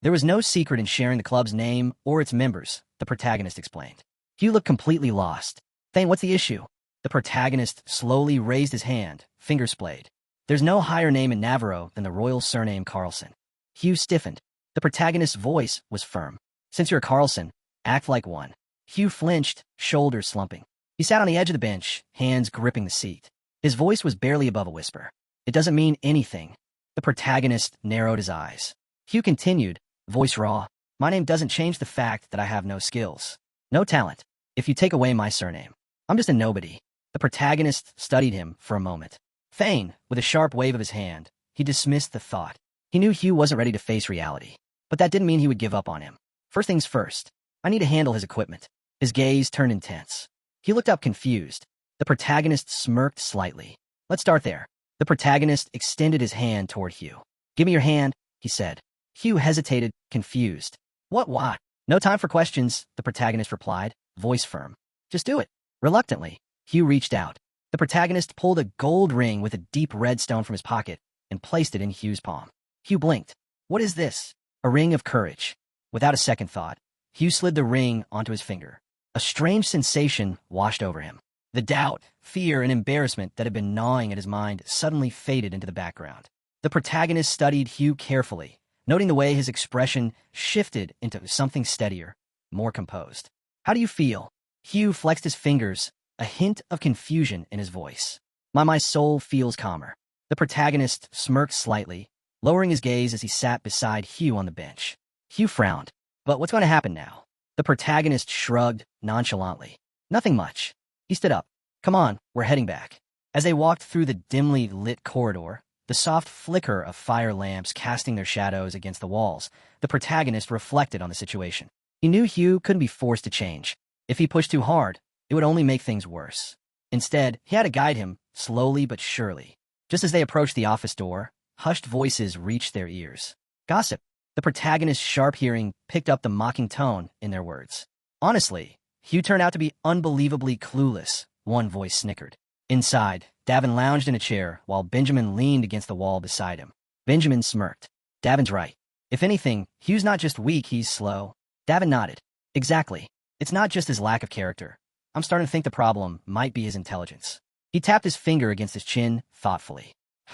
Speaker 1: There was no secret in sharing the club's name or its members, the protagonist explained. Hugh looked completely lost. Thane, what's the issue? The protagonist slowly raised his hand, finger splayed. There's no higher name in Navarro than the royal surname Carlson. Hugh stiffened. The protagonist's voice was firm. Since you're a Carlson, act like one. Hugh flinched, shoulders slumping. He sat on the edge of the bench, hands gripping the seat. His voice was barely above a whisper. It doesn't mean anything. The protagonist narrowed his eyes. Hugh continued, voice raw. My name doesn't change the fact that I have no skills. No talent. If you take away my surname, I'm just a nobody. The protagonist studied him for a moment. Thane, with a sharp wave of his hand, he dismissed the thought. He knew Hugh wasn't ready to face reality. But that didn't mean he would give up on him. First things first. I need to handle his equipment. His gaze turned intense. He looked up confused. The protagonist smirked slightly. Let's start there. The protagonist extended his hand toward Hugh. Give me your hand, he said. Hugh hesitated, confused. What? No time for questions, the protagonist replied, voice firm. Just do it. Reluctantly, Hugh reached out. The protagonist pulled a gold ring with a deep red stone from his pocket and placed it in Hugh's palm. Hugh blinked. What is this? A ring of courage. Without a second thought, Hugh slid the ring onto his finger. A strange sensation washed over him. The doubt, fear, and embarrassment that had been gnawing at his mind suddenly faded into the background. The protagonist studied Hugh carefully, noting the way his expression shifted into something steadier, more composed. How do you feel? Hugh flexed his fingers, a hint of confusion in his voice. My soul feels calmer. The protagonist smirked slightly, lowering his gaze as he sat beside Hugh on the bench. Hugh frowned. But what's going to happen now? The protagonist shrugged nonchalantly. Nothing much. He stood up. Come on, we're heading back. As they walked through the dimly lit corridor, the soft flicker of fire lamps casting their shadows against the walls, the protagonist reflected on the situation. He knew Hugh couldn't be forced to change. If he pushed too hard, it would only make things worse. Instead, he had to guide him, slowly but surely. Just as they approached the office door, hushed voices reached their ears. Gossip. The protagonist's sharp hearing picked up the mocking tone in their words. Honestly, Hugh turned out to be unbelievably clueless, one voice snickered. Inside, Davin lounged in a chair while Benjamin leaned against the wall beside him. Benjamin smirked. Davin's right. If anything, Hugh's not just weak, he's slow. Davin nodded. Exactly. It's not just his lack of character. I'm starting to think the problem might be his intelligence. He tapped his finger against his chin thoughtfully.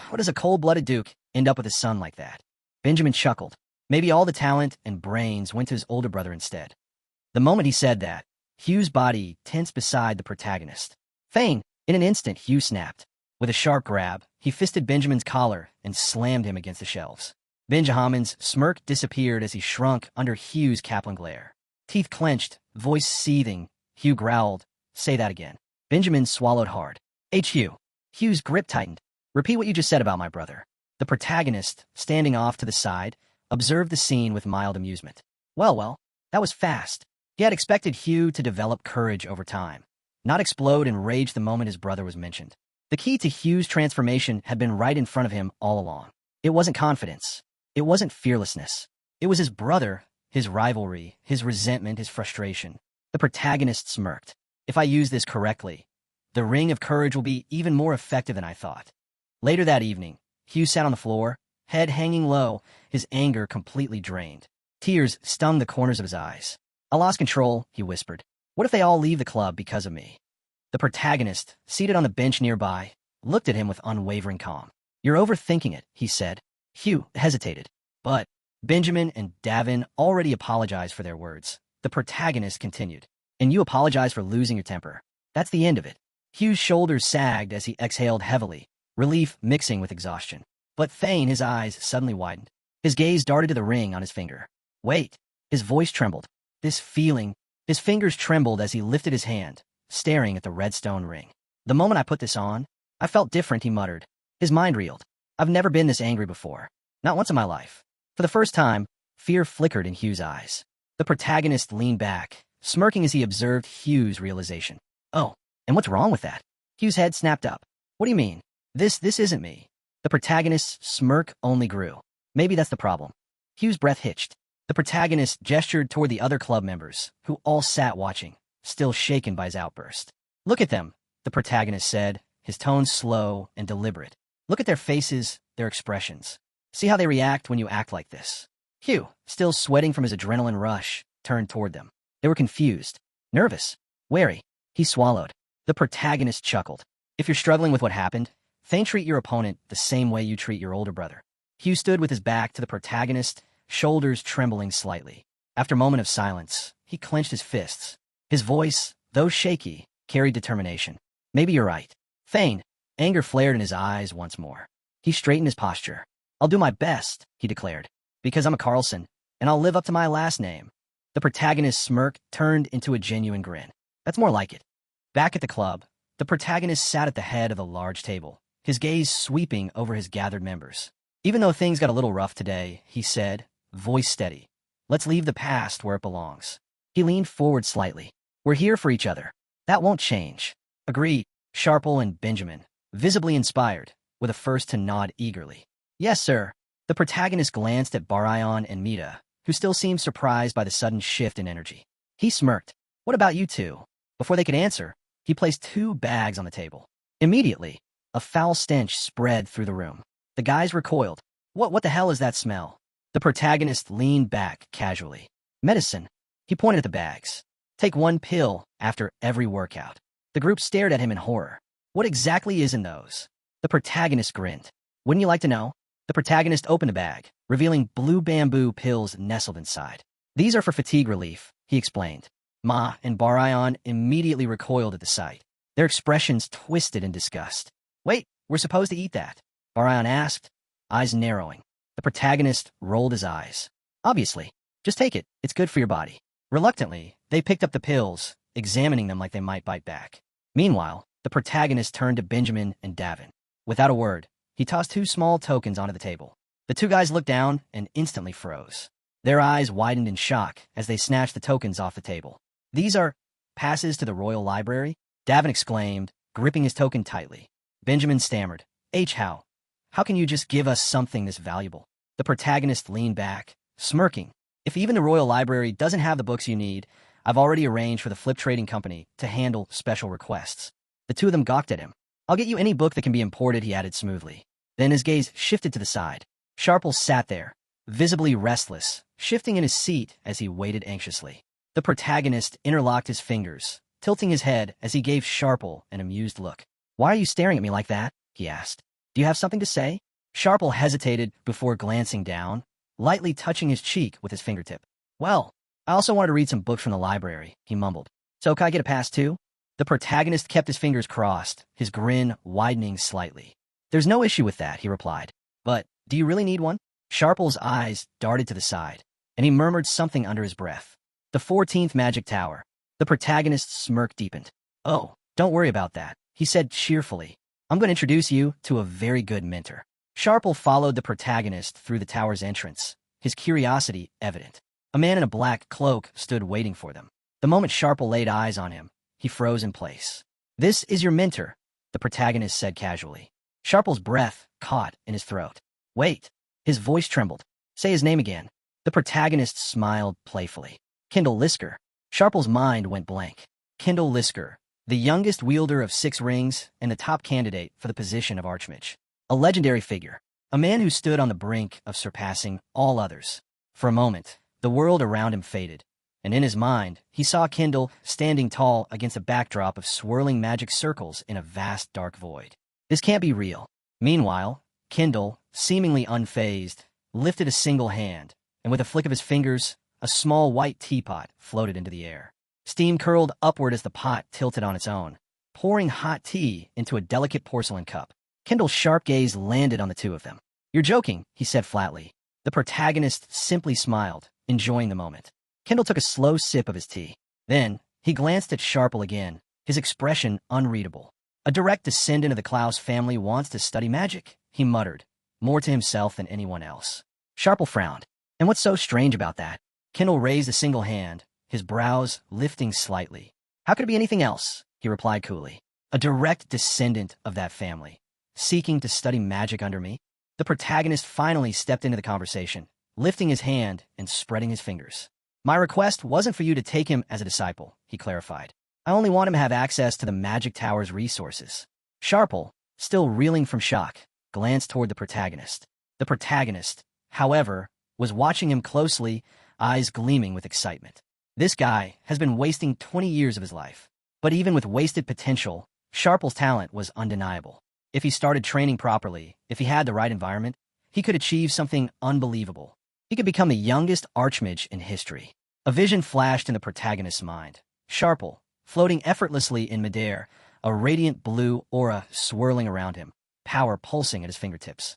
Speaker 1: What does a cold-blooded duke end up with his son like that? Benjamin chuckled. Maybe all the talent and brains went to his older brother instead. The moment he said that, Hugh's body tensed beside the protagonist. Thane, in an instant, Hugh snapped. With a sharp grab, he fisted Benjamin's collar and slammed him against the shelves. Benjamin's smirk disappeared as he shrunk under Hugh's Kaplan glare. Teeth clenched, voice seething, Hugh growled, "Say that again." Benjamin swallowed hard. Hugh. Hugh's grip tightened. "Repeat what you just said about my brother." The protagonist, standing off to the side, observed the scene with mild amusement. Well, that was fast. He had expected Hugh to develop courage over time, not explode in rage the moment his brother was mentioned. The key to Hugh's transformation had been right in front of him all along. It wasn't confidence. It wasn't fearlessness. It was his brother, his rivalry, his resentment, his frustration. The protagonist smirked. "If I use this correctly, the ring of courage will be even more effective than I thought." Later that evening, Hugh sat on the floor, head hanging low, his anger completely drained. Tears stung the corners of his eyes. "I lost control," he whispered. "What if they all leave the club because of me?" The protagonist, seated on the bench nearby, looked at him with unwavering calm. "You're overthinking it," he said. Hugh hesitated. "But Benjamin and Davin already apologized for their words." The protagonist continued. "And you apologize for losing your temper. That's the end of it." Hugh's shoulders sagged as he exhaled heavily, relief mixing with exhaustion. But Thane, his eyes suddenly widened. His gaze darted to the ring on his finger. "Wait." His voice trembled. This feeling. His fingers trembled as he lifted his hand, staring at the red stone ring. "The moment I put this on, I felt different," he muttered. His mind reeled. "I've never been this angry before. Not once in my life." For the first time, fear flickered in Hugh's eyes. The protagonist leaned back, smirking as he observed Hugh's realization. "Oh, and what's wrong with that?" Hugh's head snapped up. "What do you mean? This isn't me." The protagonist's smirk only grew. "Maybe that's the problem." Hugh's breath hitched. The protagonist gestured toward the other club members, who all sat watching, still shaken by his outburst. "Look at them," the protagonist said, his tone slow and deliberate. "Look at their faces, their expressions. See how they react when you act like this." Hugh, still sweating from his adrenaline rush, turned toward them. They were confused, nervous, wary. He swallowed. The protagonist chuckled. "If you're struggling with what happened, then treat your opponent the same way you treat your older brother." Hugh stood with his back to the protagonist, shoulders trembling slightly. After a moment of silence, he clenched his fists. His voice, though shaky, carried determination. "Maybe you're right." Thane, anger flared in his eyes once more. He straightened his posture. "I'll do my best," he declared, "because I'm a Carlson, and I'll live up to my last name." The protagonist's smirk turned into a genuine grin. "That's more like it." Back at the club, the protagonist sat at the head of the large table, his gaze sweeping over his gathered members. "Even though things got a little rough today," he said, voice steady, "let's leave the past where it belongs." He leaned forward slightly. "We're here for each other. That won't change." "Agreed." Sharple and Benjamin, visibly inspired, were the first to nod eagerly. "Yes, sir." The protagonist glanced at Barayan and Mita, who still seemed surprised by the sudden shift in energy. He smirked. "What about you two?" Before they could answer, he placed 2 bags on the table. Immediately, a foul stench spread through the room. The guys recoiled. What the hell is that smell?" The protagonist leaned back casually. "Medicine." He pointed at the bags. "Take 1 pill after every workout." The group stared at him in horror. "What exactly is in those?" The protagonist grinned. "Wouldn't you like to know?" The protagonist opened a bag, revealing blue bamboo pills nestled inside. "These are for fatigue relief," he explained. Ma and Barayan immediately recoiled at the sight. Their expressions twisted in disgust. "Wait, we're supposed to eat that?" Barayan asked, eyes narrowing. The protagonist rolled his eyes. "Obviously. Just take it. It's good for your body." Reluctantly, they picked up the pills, examining them like they might bite back. Meanwhile, the protagonist turned to Benjamin and Davin. Without a word, he tossed 2 small tokens onto the table. The 2 guys looked down and instantly froze. Their eyes widened in shock as they snatched the tokens off the table. "These are passes to the Royal Library?" Davin exclaimed, gripping his token tightly. Benjamin stammered. How can you just give us something this valuable?" The protagonist leaned back, smirking. "If even the Royal Library doesn't have the books you need, I've already arranged for the Flip Trading Company to handle special requests." The 2 of them gawked at him. "I'll get you any book that can be imported," he added smoothly. Then his gaze shifted to the side. Sharple sat there, visibly restless, shifting in his seat as he waited anxiously. The protagonist interlocked his fingers, tilting his head as he gave Sharple an amused look. "Why are you staring at me like that?" he asked. "Do you have something to say?" Sharple hesitated before glancing down, lightly touching his cheek with his fingertip. Well, I also wanted to read some books from the library, he mumbled. So can I get a pass too? The protagonist kept his fingers crossed, his grin widening slightly. There's no issue with that, he replied. But, do you really need one? Sharple's eyes darted to the side, and he murmured something under his breath. The 14th Magic Tower. The protagonist's smirk deepened. Oh, don't worry about that, he said cheerfully. I'm going to introduce you to a very good mentor. Sharple followed the protagonist through the tower's entrance, his curiosity evident. A man in a black cloak stood waiting for them. The moment Sharple laid eyes on him, he froze in place. This is your mentor, the protagonist said casually. Sharple's breath caught in his throat. Wait. His voice trembled. Say his name again. The protagonist smiled playfully. Kendall Lisker. Sharple's mind went blank. Kendall Lisker, the youngest wielder of 6 rings and the top candidate for the position of Archmage. A legendary figure. A man who stood on the brink of surpassing all others. For a moment, the world around him faded, and in his mind, he saw Kendall standing tall against a backdrop of swirling magic circles in a vast dark void. This can't be real. Meanwhile, Kendall, seemingly unfazed, lifted a single hand, and with a flick of his fingers, a small white teapot floated into the air. Steam curled upward as the pot tilted on its own, pouring hot tea into a delicate porcelain cup. Kendall's sharp gaze landed on the two of them. You're joking, he said flatly. The protagonist simply smiled, enjoying the moment. Kendall took a slow sip of his tea. Then, he glanced at Sharple again, his expression unreadable. A direct descendant of the Klaus family wants to study magic, he muttered, more to himself than anyone else. Sharple frowned. And what's so strange about that? Kendall raised a single hand, his brows lifting slightly. How could it be anything else? He replied coolly. A direct descendant of that family, seeking to study magic under me? The protagonist finally stepped into the conversation, lifting his hand and spreading his fingers. My request wasn't for you to take him as a disciple, he clarified. I only want him to have access to the Magic Tower's resources. Sharple, still reeling from shock, glanced toward the protagonist. The protagonist, however, was watching him closely, eyes gleaming with excitement. This guy has been wasting 20 years of his life. But even with wasted potential, Sharple's talent was undeniable. If he started training properly, if he had the right environment, he could achieve something unbelievable. He could become the youngest Archmage in history. A vision flashed in the protagonist's mind. Sharple, floating effortlessly in midair, a radiant blue aura swirling around him, power pulsing at his fingertips.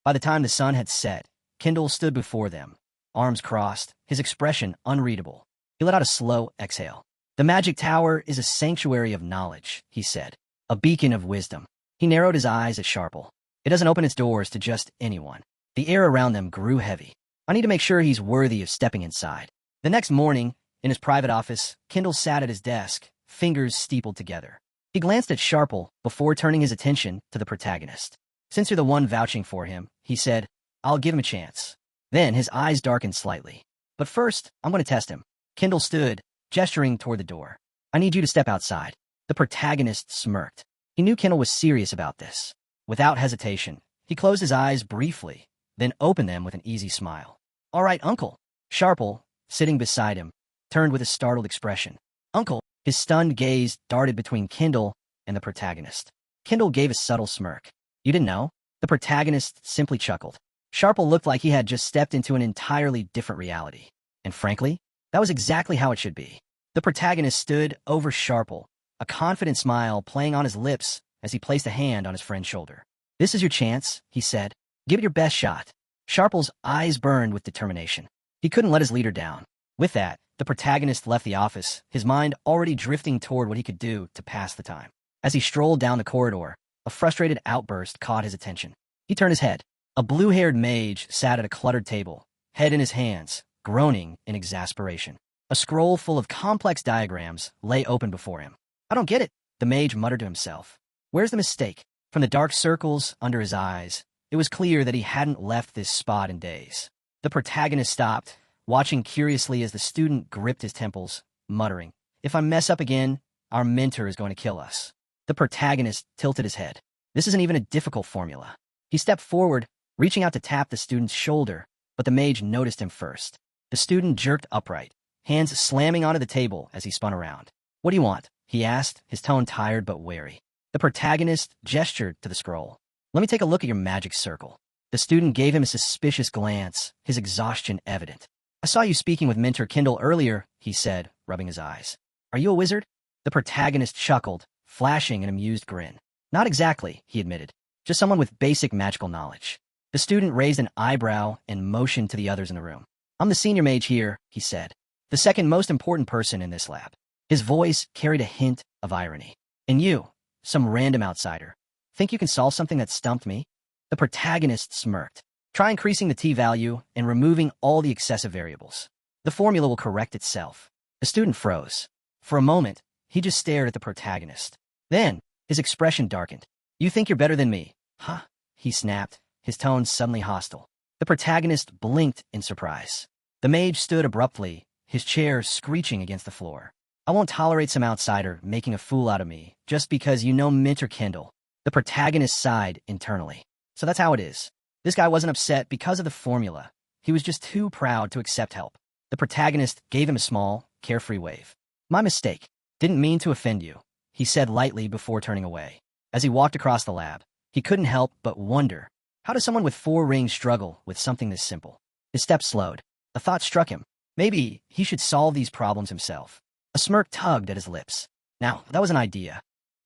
Speaker 1: By the time the sun had set, Kendall stood before them, arms crossed, his expression unreadable. He let out a slow exhale. The Magic Tower is a sanctuary of knowledge, he said, a beacon of wisdom. He narrowed his eyes at Sharple. It doesn't open its doors to just anyone. The air around them grew heavy. I need to make sure he's worthy of stepping inside. The next morning, in his private office, Kendall sat at his desk, fingers steepled together. He glanced at Sharple before turning his attention to the protagonist. Since you're the one vouching for him, he said, I'll give him a chance. Then his eyes darkened slightly. But first, I'm going to test him. Kendall stood, gesturing toward the door. I need you to step outside. The protagonist smirked. He knew Kendall was serious about this. Without hesitation, he closed his eyes briefly, then opened them with an easy smile. All right, Uncle. Sharple, sitting beside him, turned with a startled expression. Uncle, his stunned gaze darted between Kendall and the protagonist. Kendall gave a subtle smirk. You didn't know? The protagonist simply chuckled. Sharple looked like he had just stepped into an entirely different reality. And frankly, that was exactly how it should be. The protagonist stood over Sharple, a confident smile playing on his lips as he placed a hand on his friend's shoulder. This is your chance, he said. Give it your best shot. Sharple's eyes burned with determination. He couldn't let his leader down. With that, the protagonist left the office, his mind already drifting toward what he could do to pass the time. As he strolled down the corridor, a frustrated outburst caught his attention. He turned his head. A blue-haired mage sat at a cluttered table, head in his hands, groaning in exasperation. A scroll full of complex diagrams lay open before him. I don't get it, the mage muttered to himself. Where's the mistake? From the dark circles under his eyes, it was clear that he hadn't left this spot in days. The protagonist stopped, watching curiously as the student gripped his temples, muttering, If I mess up again, our mentor is going to kill us. The protagonist tilted his head. This isn't even a difficult formula. He stepped forward, reaching out to tap the student's shoulder, but the mage noticed him first. The student jerked upright, hands slamming onto the table as he spun around. What do you want? He asked, his tone tired but wary. The protagonist gestured to the scroll. Let me take a look at your magic circle. The student gave him a suspicious glance, his exhaustion evident. I saw you speaking with Mentor Kindle earlier, he said, rubbing his eyes. Are you a wizard? The protagonist chuckled, flashing an amused grin. Not exactly, he admitted. Just someone with basic magical knowledge. The student raised an eyebrow and motioned to the others in the room. I'm the senior mage here, he said. The second most important person in this lab. His voice carried a hint of irony. And you, some random outsider, think you can solve something that stumped me? The protagonist smirked. Try increasing the t-value and removing all the excessive variables. The formula will correct itself. The student froze. For a moment, he just stared at the protagonist. Then, his expression darkened. You think you're better than me? Huh? He snapped, his tone suddenly hostile. The protagonist blinked in surprise. The mage stood abruptly, his chair screeching against the floor. I won't tolerate some outsider making a fool out of me just because you know Mentor Kindle. The protagonist sighed internally. So that's how it is. This guy wasn't upset because of the formula. He was just too proud to accept help. The protagonist gave him a small, carefree wave. My mistake. Didn't mean to offend you, he said lightly before turning away. As he walked across the lab, he couldn't help but wonder, how does someone with 4 rings struggle with something this simple? His steps slowed. A thought struck him. Maybe he should solve these problems himself. A smirk tugged at his lips. Now, that was an idea.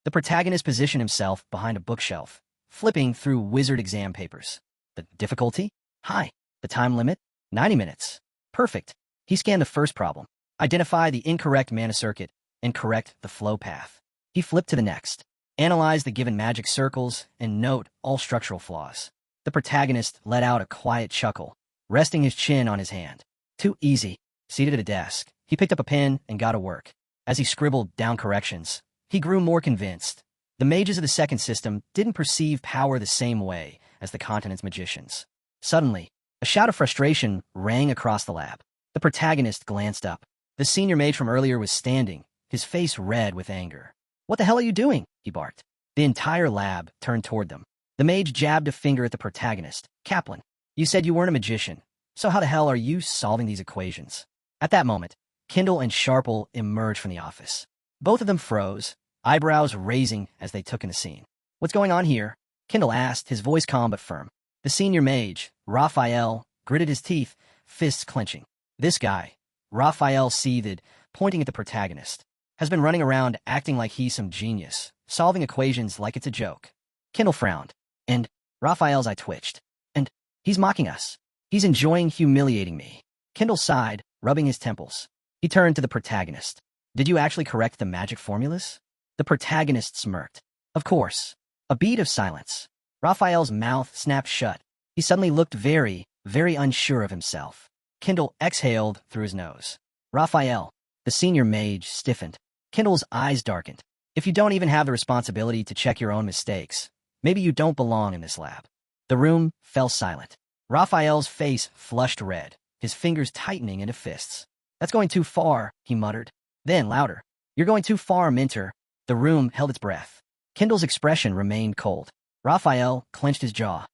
Speaker 1: The protagonist positioned himself behind a bookshelf, flipping through wizard exam papers. The difficulty? High. The time limit? 90 minutes. Perfect. He scanned the first problem. Identify the incorrect mana circuit and correct the flow path. He flipped to the next. Analyze the given magic circles and note all structural flaws. The protagonist let out a quiet chuckle, resting his chin on his hand. Too easy. Seated at a desk, he picked up a pen and got to work. As he scribbled down corrections, he grew more convinced. The mages of the second system didn't perceive power the same way as the continent's magicians. Suddenly, a shout of frustration rang across the lab. The protagonist glanced up. The senior mage from earlier was standing, his face red with anger. What the hell are you doing? He barked. The entire lab turned toward them. The mage jabbed a finger at the protagonist. Kaplan, you said you weren't a magician, so how the hell are you solving these equations? At that moment, Kindle and Sharple emerged from the office. Both of them froze, eyebrows raising as they took in the scene. What's going on here? Kindle asked, his voice calm but firm. The senior mage, Raphael, gritted his teeth, fists clenching. This guy, Raphael seethed, pointing at the protagonist, has been running around acting like he's some genius, solving equations like it's a joke. Kindle frowned, and Raphael's eye twitched. And he's mocking us. He's enjoying humiliating me. Kindle sighed, rubbing his temples. He turned to the protagonist. Did you actually correct the magic formulas? The protagonist smirked. Of course. A beat of silence. Raphael's mouth snapped shut. He suddenly looked very, very unsure of himself. Kindle exhaled through his nose. Raphael, the senior mage, stiffened. Kindle's eyes darkened. If you don't even have the responsibility to check your own mistakes, maybe you don't belong in this lab. The room fell silent. Raphael's face flushed red, his fingers tightening into fists. That's going too far, he muttered. Then, louder. You're going too far, Mentor. The room held its breath. Kindle's expression remained cold. Raphael clenched his jaw.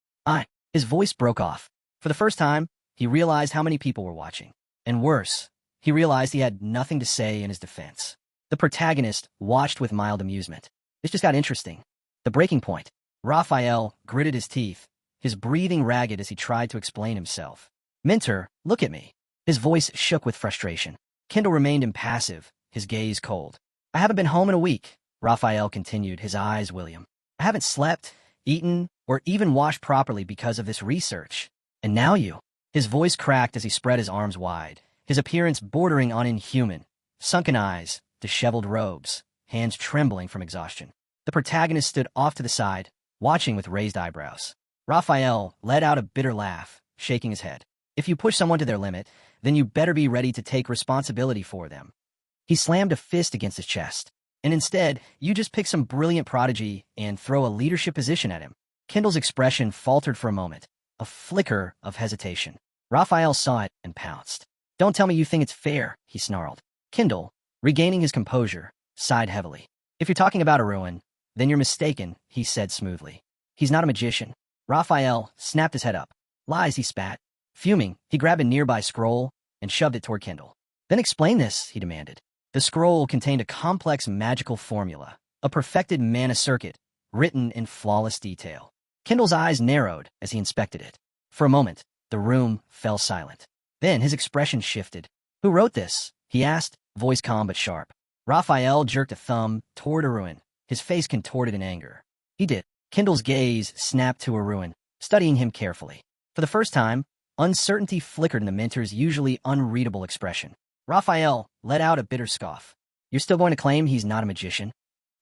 Speaker 1: His voice broke off. For the first time, he realized how many people were watching. And worse, he realized he had nothing to say in his defense. The protagonist watched with mild amusement. This just got interesting. The breaking point. Raphael gritted his teeth, his breathing ragged as he tried to explain himself. Mentor, look at me. His voice shook with frustration. Kindle remained impassive, his gaze cold. I haven't been home in a week, Raphael continued, his eyes William. I haven't slept, eaten, or even washed properly because of this research. And now you. His voice cracked as he spread his arms wide, his appearance bordering on inhuman. Sunken eyes, disheveled robes, hands trembling from exhaustion. The protagonist stood off to the side, watching with raised eyebrows. Raphael let out a bitter laugh, shaking his head. If you push someone to their limit, then you better be ready to take responsibility for them. He slammed a fist against his chest. And instead, you just pick some brilliant prodigy and throw a leadership position at him. Kindle's expression faltered for a moment, a flicker of hesitation. Raphael saw it and pounced. Don't tell me you think it's fair, he snarled. Kindle, regaining his composure, sighed heavily. If you're talking about a ruin, then you're mistaken, he said smoothly. He's not a magician. Raphael snapped his head up. Lies, he spat. Fuming, he grabbed a nearby scroll and shoved it toward Kindle. Then explain this, he demanded. The scroll contained a complex magical formula, a perfected mana circuit, written in flawless detail. Kendall's eyes narrowed as he inspected it. For a moment, the room fell silent. Then his expression shifted. "Who wrote this?" he asked, voice calm but sharp. Raphael jerked a thumb toward Arun, his face contorted in anger. "He did." Kendall's gaze snapped to Arun, studying him carefully. For the first time, uncertainty flickered in the mentor's usually unreadable expression. Raphael let out a bitter scoff. "You're still going to claim he's not a magician?"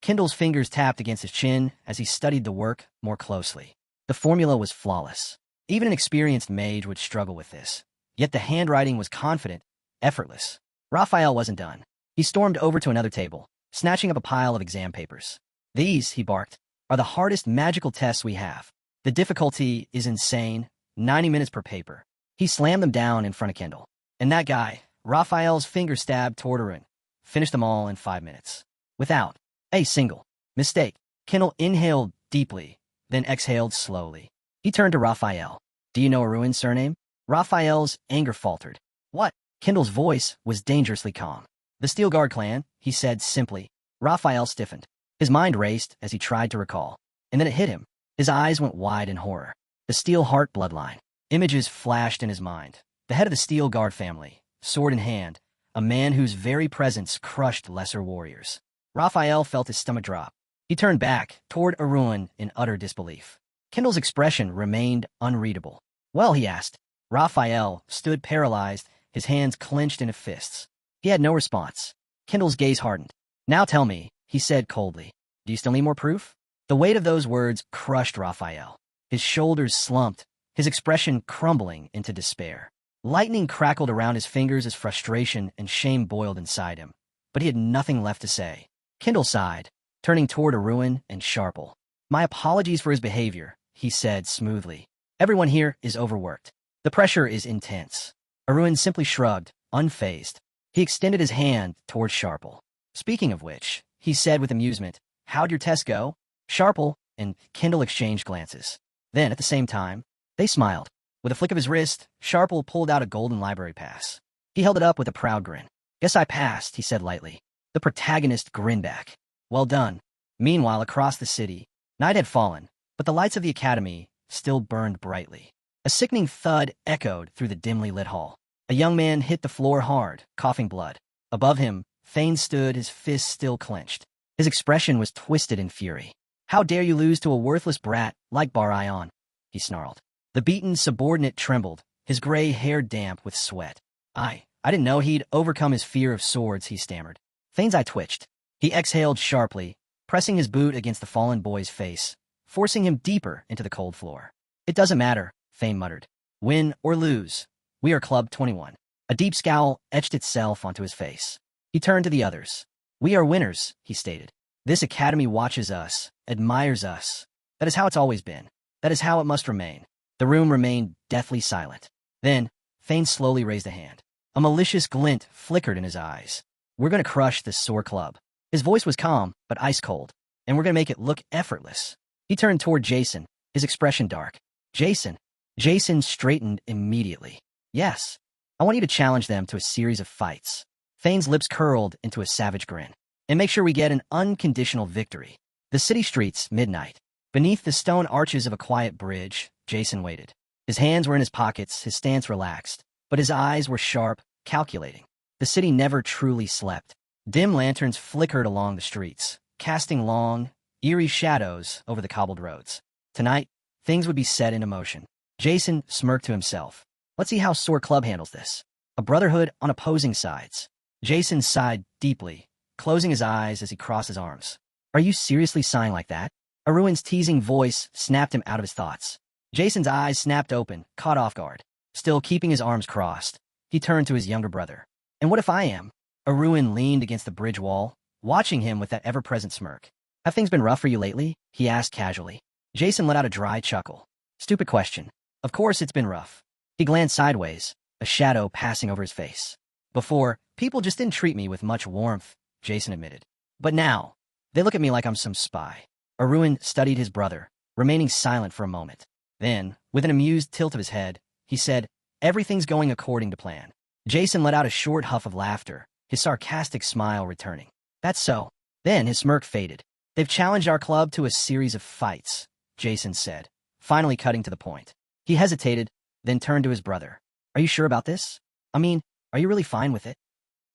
Speaker 1: Kendall's fingers tapped against his chin as he studied the work more closely. The formula was flawless. Even an experienced mage would struggle with this. Yet the handwriting was confident, effortless. Raphael wasn't done. He stormed over to another table, snatching up a pile of exam papers. "These," he barked, "are the hardest magical tests we have. The difficulty is insane, 90 minutes per paper." He slammed them down in front of Kendall. "And that guy," Raphael's finger stabbed toward Arun, "finished them all in 5 minutes. Without a single mistake." Kendall inhaled deeply, then exhaled slowly. He turned to Raphael. "Do you know Arun's surname?" Raphael's anger faltered. "What?" Kendall's voice was dangerously calm. "The Steel Guard clan," he said simply. Raphael stiffened. His mind raced as he tried to recall. And then it hit him. His eyes went wide in horror. The Steel Heart bloodline. Images flashed in his mind. The head of the Steel Guard family, sword in hand, a man whose very presence crushed lesser warriors. Raphael felt his stomach drop. He turned back toward Arun in utter disbelief. Kendall's expression remained unreadable. "Well," he asked. Raphael stood paralyzed, his hands clenched into fists. He had no response. Kendall's gaze hardened. "Now tell me," he said coldly. "Do you still need more proof?" The weight of those words crushed Raphael. His shoulders slumped, his expression crumbling into despair. Lightning crackled around his fingers as frustration and shame boiled inside him. But he had nothing left to say. Kendall sighed, turning toward Arun and Sharple. "My apologies for his behavior," he said smoothly. "Everyone here is overworked. The pressure is intense." Arun simply shrugged, unfazed. He extended his hand toward Sharple. "Speaking of which," he said with amusement, "how'd your test go?" Sharple and Kendall exchanged glances. Then, at the same time, they smiled. With a flick of his wrist, Sharple pulled out a golden library pass. He held it up with a proud grin. "Guess I passed," he said lightly. The protagonist grinned back. "Well done." Meanwhile, across the city, night had fallen, but the lights of the academy still burned brightly. A sickening thud echoed through the dimly lit hall. A young man hit the floor hard, coughing blood. Above him, Thane stood, his fists still clenched. His expression was twisted in fury. "How dare you lose to a worthless brat like Bar-Ion?" he snarled. The beaten subordinate trembled, his gray hair damp with sweat. I didn't know he'd overcome his fear of swords," he stammered. Thane's eye twitched. He exhaled sharply, pressing his boot against the fallen boy's face, forcing him deeper into the cold floor. "It doesn't matter," Thane muttered. "Win or lose, we are Club 21. A deep scowl etched itself onto his face. He turned to the others. "We are winners," he stated. "This academy watches us, admires us. That is how it's always been. That is how it must remain." The room remained deathly silent. Then, Thane slowly raised a hand. A malicious glint flickered in his eyes. "We're going to crush this sore club." His voice was calm, but ice-cold. "And we're going to make it look effortless." He turned toward Jason, his expression dark. "Jason." Jason straightened immediately. "Yes. I want you to challenge them to a series of fights." Thane's lips curled into a savage grin. "And make sure we get an unconditional victory." The city streets, midnight. Beneath the stone arches of a quiet bridge, Jason waited. His hands were in his pockets, his stance relaxed, but his eyes were sharp, calculating. The city never truly slept. Dim lanterns flickered along the streets, casting long, eerie shadows over the cobbled roads. Tonight, things would be set into motion. Jason smirked to himself. "Let's see how Sword Club handles this. A brotherhood on opposing sides." Jason sighed deeply, closing his eyes as he crossed his arms. "Are you seriously sighing like that?" Arun's teasing voice snapped him out of his thoughts. Jason's eyes snapped open, caught off guard. Still keeping his arms crossed, he turned to his younger brother. "And what if I am?" Arun leaned against the bridge wall, watching him with that ever-present smirk. "Have things been rough for you lately?" he asked casually. Jason let out a dry chuckle. "Stupid question. Of course it's been rough." He glanced sideways, a shadow passing over his face. "Before, people just didn't treat me with much warmth," Jason admitted. "But now, they look at me like I'm some spy." Arun studied his brother, remaining silent for a moment. Then, with an amused tilt of his head, he said, "Everything's going according to plan." Jason let out a short huff of laughter, his sarcastic smile returning. "That's so." Then his smirk faded. "They've challenged our club to a series of fights," Jason said, finally cutting to the point. He hesitated, then turned to his brother. Are you sure about this? I mean, are you really fine with it?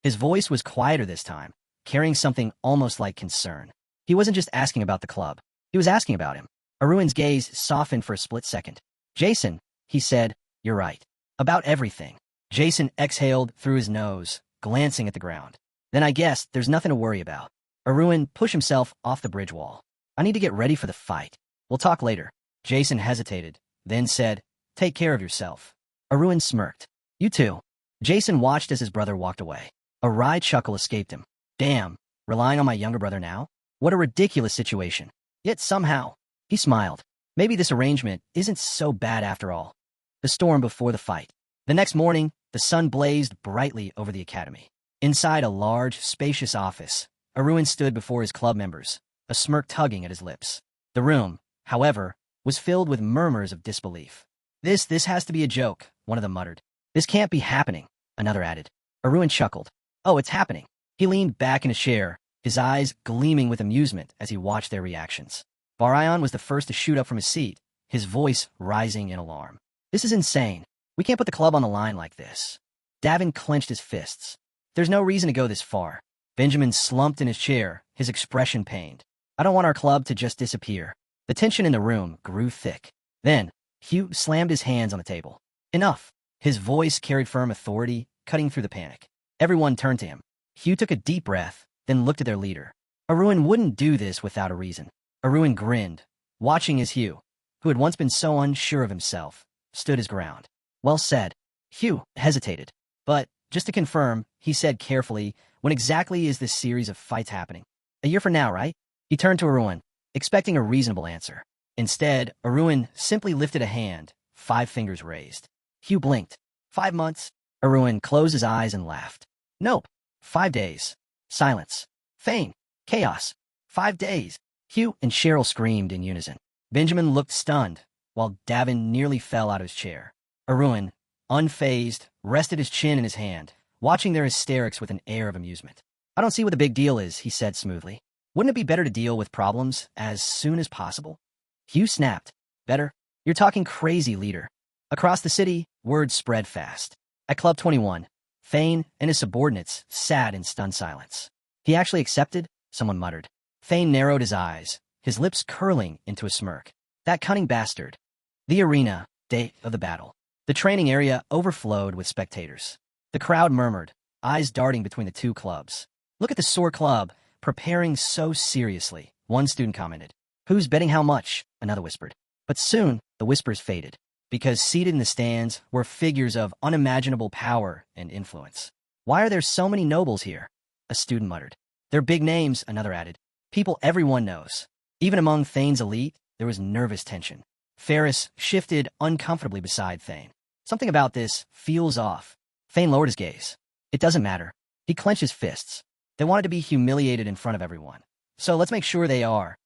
Speaker 1: His voice was quieter this time, carrying something almost like concern. He wasn't just asking about the club. He was asking about him. Arun's gaze softened for a split second. Jason, he said, you're right. About everything. Jason exhaled through his nose, glancing at the ground. Then I guess there's nothing to worry about. Arun pushed himself off the bridge wall. I need to get ready for the fight. We'll talk later. Jason hesitated, then said, take care of yourself. Arun smirked. You too. Jason watched as his brother walked away. A wry chuckle escaped him. Damn, relying on my younger brother now? What a ridiculous situation. Yet somehow, he smiled. Maybe this arrangement isn't so bad after all. The storm before the fight. The next morning, the sun blazed brightly over the academy. Inside a large, spacious office, Arun stood before his club members, a smirk tugging at his lips. The room, however, was filled with murmurs of disbelief. This has to be a joke, one of them muttered. This can't be happening, another added. Arun chuckled. Oh, it's happening. He leaned back in a chair, his eyes gleaming with amusement as he watched their reactions. Varayan was the first to shoot up from his seat, his voice rising in alarm. This is insane. We can't put the club on the line like this. Davin clenched his fists. There's no reason to go this far. Benjamin slumped in his chair, his expression pained. I don't want our club to just disappear. The tension in the room grew thick. Then, Hugh slammed his hands on the table. Enough. His voice carried firm authority, cutting through the panic. Everyone turned to him. Hugh took a deep breath, then looked at their leader. Arun wouldn't do this without a reason. Arun grinned, watching as Hugh, who had once been so unsure of himself, stood his ground. Well said. Hugh hesitated. But, just to confirm, he said carefully, when exactly is this series of fights happening? A year from now, right? He turned to Arun, expecting a reasonable answer. Instead, Arun simply lifted a hand, 5 fingers raised. Hugh blinked. 5 months? Arun closed his eyes and laughed. Nope. 5 days. Silence. Fame. Chaos. 5 days. Hugh and Cheryl screamed in unison. Benjamin looked stunned, while Davin nearly fell out of his chair. Arun, unfazed, rested his chin in his hand, watching their hysterics with an air of amusement. I don't see what the big deal is, he said smoothly. Wouldn't it be better to deal with problems as soon as possible? Hugh snapped. Better? You're talking crazy, leader. Across the city, word spread fast. At Club 21, Thane and his subordinates sat in stunned silence. He actually accepted? Someone muttered. Thane narrowed his eyes, his lips curling into a smirk. That cunning bastard. The arena, day of the battle. The training area overflowed with spectators. The crowd murmured, eyes darting between the two clubs. Look at the sore club, preparing so seriously, one student commented. Who's betting how much? Another whispered. But soon, the whispers faded, because seated in the stands were figures of unimaginable power and influence. Why are there so many nobles here? A student muttered. They're big names, another added. People everyone knows. Even among Thane's elite, there was nervous tension. Ferris shifted uncomfortably beside Thane. Something about this feels off. Thane lowered his gaze. It doesn't matter. He clenched his fists. They wanted to be humiliated in front of everyone. So let's make sure they are.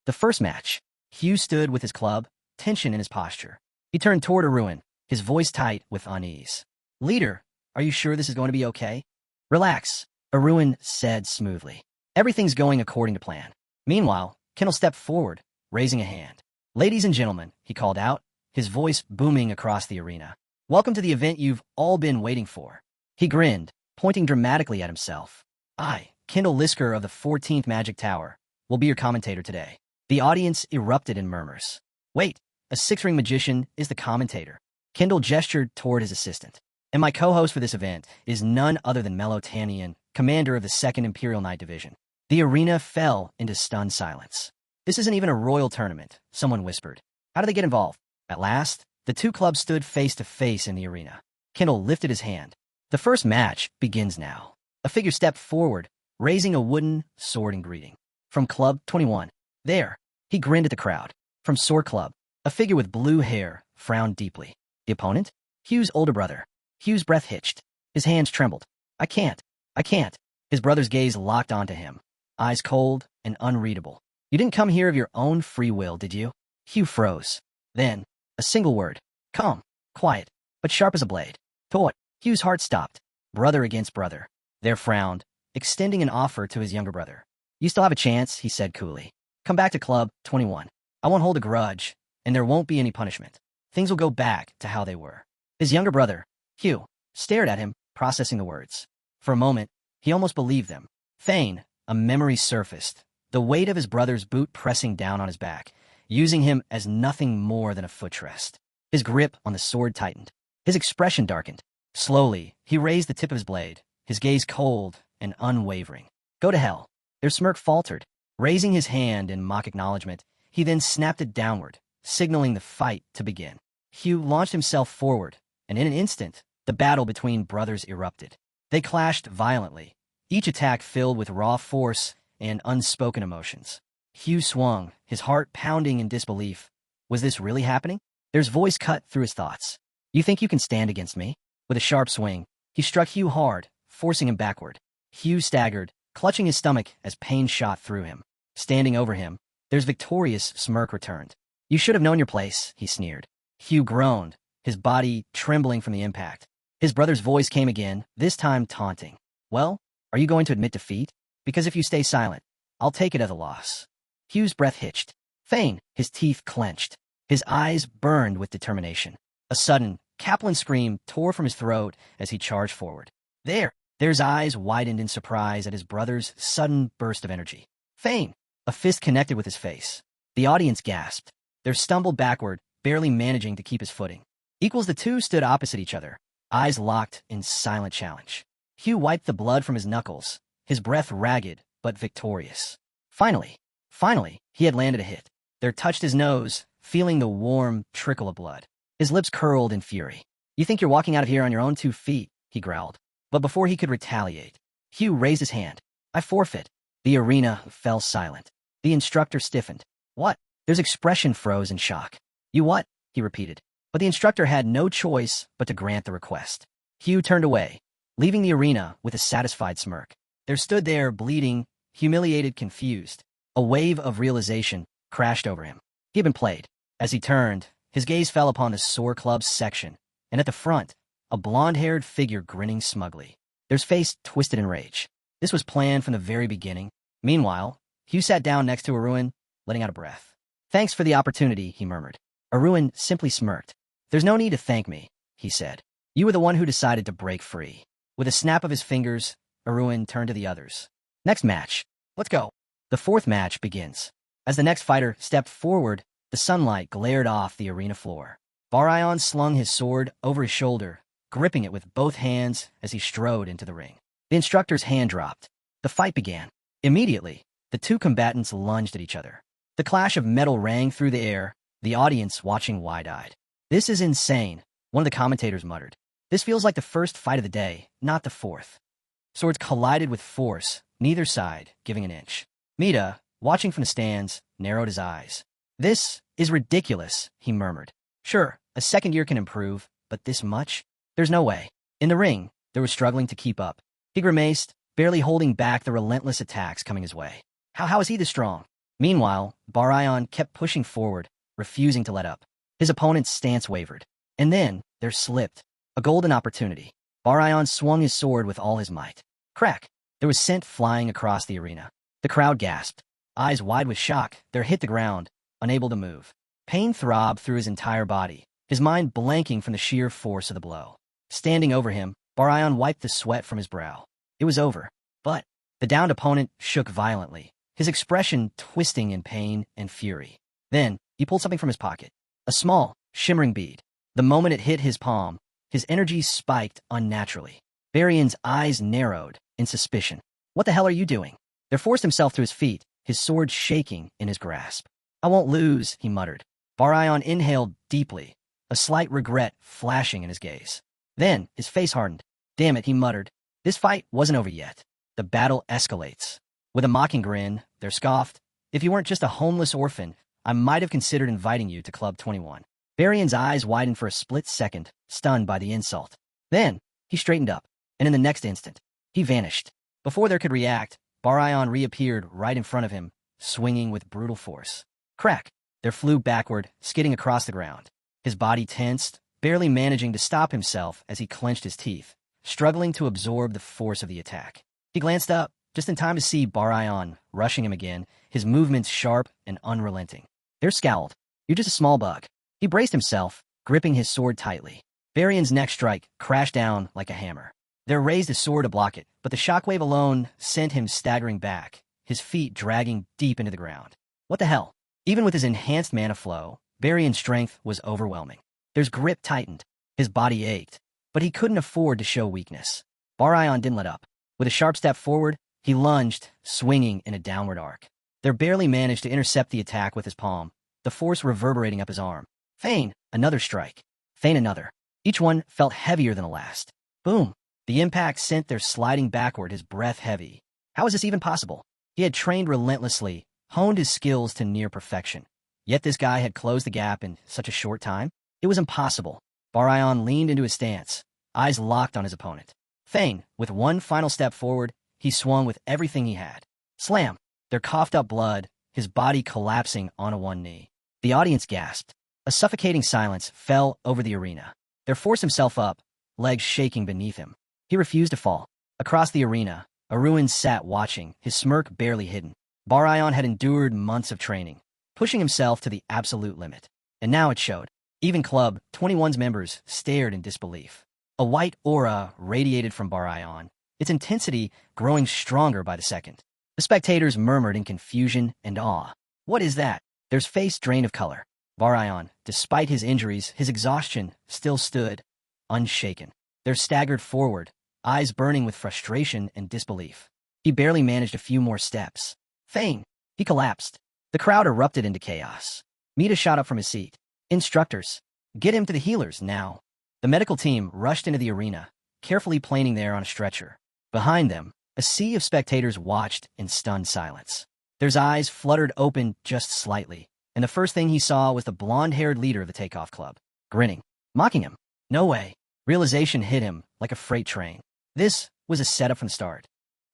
Speaker 1: The first match. Hugh stood with his club, tension in his posture. He turned toward Arun, his voice tight with unease. Leader, are you sure this is going to be okay? Relax, Arun said smoothly. Everything's going according to plan. Meanwhile, Kendall stepped forward, raising a hand. Ladies and gentlemen, he called out, his voice booming across the arena. Welcome to the event you've all been waiting for. He grinned, pointing dramatically at himself. I, Kendall Lisker of the 14th Magic Tower, will be your commentator today. The audience erupted in murmurs. Wait, a 6-ring magician is the commentator. Kendall gestured toward his assistant. And my co-host for this event is none other than Melotanian, commander of the 2nd Imperial Knight Division. The arena fell into stunned silence. This isn't even a royal tournament, someone whispered. How did they get involved? At last, the two clubs stood face to face in the arena. Kendall lifted his hand. The first match begins now. A figure stepped forward, raising a wooden sword in greeting. From Club 21. There, he grinned at the crowd. From Sword Club, a figure with blue hair frowned deeply. The opponent? Hugh's older brother. Hugh's breath hitched. His hands trembled. I can't. His brother's gaze locked onto him, eyes cold and unreadable. You didn't come here of your own free will, did you? Hugh froze. Then, a single word. Calm, quiet, but sharp as a blade. Toy. Hugh's heart stopped. Brother against brother. There frowned, extending an offer to his younger brother. You still have a chance, he said coolly. Come back to Club 21. I won't hold a grudge, and there won't be any punishment. Things will go back to how they were. His younger brother, Hugh, stared at him, processing the words. For a moment, he almost believed them. Thane, a memory surfaced, the weight of his brother's boot pressing down on his back, using him as nothing more than a footrest. His grip on the sword tightened. His expression darkened. Slowly, he raised the tip of his blade, his gaze cold and unwavering. Go to hell. Their smirk faltered. Raising his hand in mock acknowledgement, he then snapped it downward, signaling the fight to begin. Hugh launched himself forward, and in an instant, the battle between brothers erupted. They clashed violently, each attack filled with raw force and unspoken emotions. Hugh swung, his heart pounding in disbelief. Was this really happening? Their voice cut through his thoughts. You think you can stand against me? With a sharp swing, he struck Hugh hard, forcing him backward. Hugh staggered, clutching his stomach as pain shot through him. Standing over him, their victorious smirk returned. You should have known your place, he sneered. Hugh groaned, his body trembling from the impact. His brother's voice came again, this time taunting. Well, are you going to admit defeat? Because if you stay silent, I'll take it as a loss. Hugh's breath hitched. Thane, his teeth clenched. His eyes burned with determination. A sudden, Kaplan scream tore from his throat as he charged forward. There's eyes widened in surprise at his brother's sudden burst of energy. Thane! A fist connected with his face. The audience gasped. They stumbled backward, barely managing to keep his footing. The two stood opposite each other, eyes locked in silent challenge. Hugh wiped the blood from his knuckles, his breath ragged but victorious. Finally, he had landed a hit. There touched his nose, feeling the warm trickle of blood. His lips curled in fury. You think you're walking out of here on your own 2 feet, he growled. But before he could retaliate, Hugh raised his hand. I forfeit. The arena fell silent. The instructor stiffened. What? His expression froze in shock. You what? He repeated. But the instructor had no choice but to grant the request. Hugh turned away, leaving the arena with a satisfied smirk. There stood there, bleeding, humiliated, confused. A wave of realization crashed over him. He had been played. As he turned, his gaze fell upon the sore club's section, and at the front, a blonde-haired figure grinning smugly. Their face twisted in rage. This was planned from the very beginning. Meanwhile, Hugh sat down next to Arun, letting out a breath. Thanks for the opportunity, he murmured. Arun simply smirked. There's no need to thank me, he said. You were the one who decided to break free. With a snap of his fingers, Arun turned to the others. Next match. Let's go. The 4th match begins. As the next fighter stepped forward, the sunlight glared off the arena floor. Barayan slung his sword over his shoulder, gripping it with both hands as he strode into the ring. The instructor's hand dropped. The fight began. Immediately, the two combatants lunged at each other. The clash of metal rang through the air, the audience watching wide-eyed. This is insane, one of the commentators muttered. This feels like the first fight of the day, not the 4th. Swords collided with force, neither side giving an inch. Mita, watching from the stands, narrowed his eyes. This is ridiculous, he murmured. Sure, a second year can improve, but this much? There's no way. In the ring, they were struggling to keep up. He grimaced, barely holding back the relentless attacks coming his way. How is he this strong? Meanwhile, Barayan kept pushing forward, refusing to let up. His opponent's stance wavered. And then, there slipped a golden opportunity. Barayan swung his sword with all his might. Crack! There was scent flying across the arena. The crowd gasped. Eyes wide with shock, they hit the ground, unable to move. Pain throbbed through his entire body, his mind blanking from the sheer force of the blow. Standing over him, Barayan wiped the sweat from his brow. It was over. But the downed opponent shook violently, his expression twisting in pain and fury. Then, he pulled something from his pocket. A small, shimmering bead. The moment it hit his palm, his energy spiked unnaturally. Barayan's eyes narrowed in suspicion. What the hell are you doing? There forced himself to his feet, his sword shaking in his grasp. I won't lose, he muttered. Barayan inhaled deeply, a slight regret flashing in his gaze. Then, his face hardened. Damn it, he muttered. This fight wasn't over yet. The battle escalates. With a mocking grin, they scoffed. If you weren't just a homeless orphan, I might have considered inviting you to Club 21. Barayan's eyes widened for a split second, stunned by the insult. Then, he straightened up, and in the next instant, he vanished. Before they could react, Barayan reappeared right in front of him, swinging with brutal force. Crack! There flew backward, skidding across the ground. His body tensed, barely managing to stop himself as he clenched his teeth, struggling to absorb the force of the attack. He glanced up, just in time to see Barayan rushing him again, his movements sharp and unrelenting. They scowled. You're just a small bug. He braced himself, gripping his sword tightly. Varian's next strike crashed down like a hammer. There raised his sword to block it, but the shockwave alone sent him staggering back, his feet dragging deep into the ground. What the hell? Even with his enhanced mana flow, Varian's strength was overwhelming. His grip tightened. His body ached, but he couldn't afford to show weakness. Barion didn't let up. With a sharp step forward, he lunged, swinging in a downward arc. There barely managed to intercept the attack with his palm, the force reverberating up his arm. Feign, another strike. Feign, another. Each one felt heavier than the last. Boom! The impact sent their sliding backward, his breath heavy. How was this even possible? He had trained relentlessly, honed his skills to near perfection. Yet this guy had closed the gap in such a short time? It was impossible. Barion leaned into his stance, eyes locked on his opponent. Feign, with one final step forward, he swung with everything he had. Slam! There coughed up blood, his body collapsing onto one knee. The audience gasped. A suffocating silence fell over the arena. There forced himself up, legs shaking beneath him. He refused to fall. Across the arena, Aruin sat watching, his smirk barely hidden. Barion had endured months of training, pushing himself to the absolute limit. And now it showed. Even Club 21's members stared in disbelief. A white aura radiated from Barion, its intensity growing stronger by the second. The spectators murmured in confusion and awe. What is that? Their face drained of color. Barion, despite his injuries, his exhaustion, still stood, unshaken. They staggered forward, eyes burning with frustration and disbelief. He barely managed a few more steps. Feign! He collapsed. The crowd erupted into chaos. Mita shot up from his seat. Instructors, get him to the healers now. The medical team rushed into the arena, carefully planing there on a stretcher. Behind them, a sea of spectators watched in stunned silence. Their eyes fluttered open just slightly, and the first thing he saw was the blonde-haired leader of the Takeoff Club, grinning, mocking him. No way. Realization hit him like a freight train. This was a setup from the start.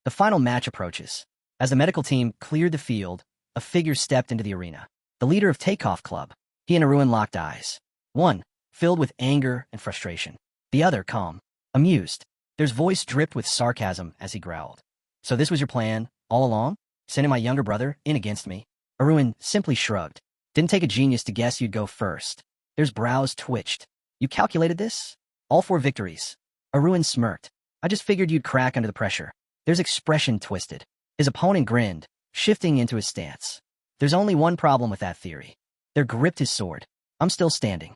Speaker 1: The final match approaches. As the medical team cleared the field, a figure stepped into the arena. The leader of Takeoff Club. He and Aruin locked eyes. One, filled with anger and frustration. The other, calm, amused. His voice dripped with sarcasm as he growled. So this was your plan, all along? Sending my younger brother in against me? Aruin simply shrugged. Didn't take a genius to guess you'd go first. His brows twitched. You calculated this? All 4 victories. Aruin smirked. I just figured you'd crack under the pressure. His expression twisted. His opponent grinned, shifting into his stance. There's only one problem with that theory. They gripped his sword. I'm still standing.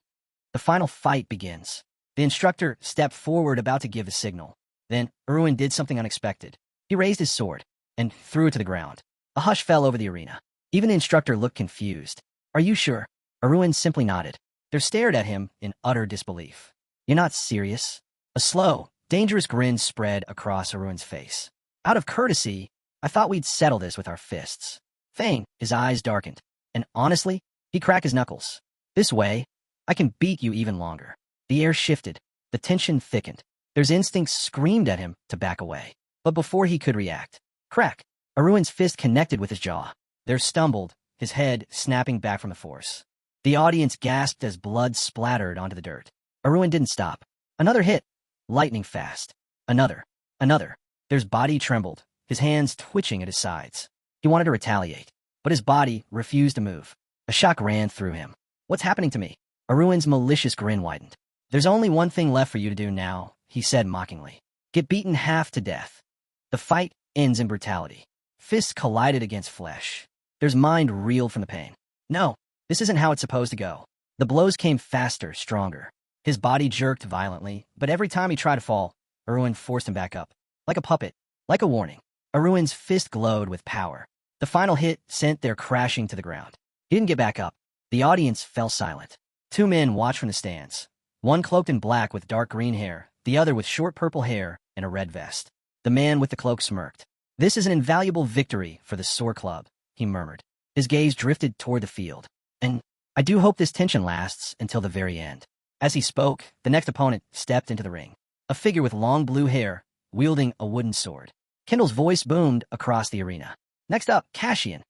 Speaker 1: The final fight begins. The instructor stepped forward, about to give the signal. Then, Aruin did something unexpected. He raised his sword and threw it to the ground. A hush fell over the arena. Even the instructor looked confused. Are you sure? Aruin simply nodded. They stared at him in utter disbelief. You're not serious? A slow, dangerous grin spread across Aruin's face. Out of courtesy, I thought we'd settle this with our fists. Feign, his eyes darkened. And honestly, he cracked his knuckles. This way, I can beat you even longer. The air shifted. The tension thickened. Their instincts screamed at him to back away. But before he could react, crack! Aruin's fist connected with his jaw. There stumbled, his head snapping back from the force. The audience gasped as blood splattered onto the dirt. Aruin didn't stop. Another hit. Lightning fast. Another. Another. Their body trembled, his hands twitching at his sides. He wanted to retaliate, but his body refused to move. A shock ran through him. What's happening to me? Aruin's malicious grin widened. There's only one thing left for you to do now, he said mockingly. Get beaten half to death. The fight ends in brutality. Fists collided against flesh. Their mind reeled from the pain. No, this isn't how it's supposed to go. The blows came faster, stronger. His body jerked violently, but every time he tried to fall, Aruin forced him back up. Like a puppet, like a warning. Aruin's fist glowed with power. The final hit sent their crashing to the ground. He didn't get back up. The audience fell silent. 2 men watched from the stands. One cloaked in black with dark green hair, the other with short purple hair and a red vest. The man with the cloak smirked. This is an invaluable victory for the Soar Club, he murmured. His gaze drifted toward the field. And I do hope this tension lasts until the very end. As he spoke, the next opponent stepped into the ring. A figure with long blue hair, wielding a wooden sword. Kendall's voice boomed across the arena. Next up, Cassian.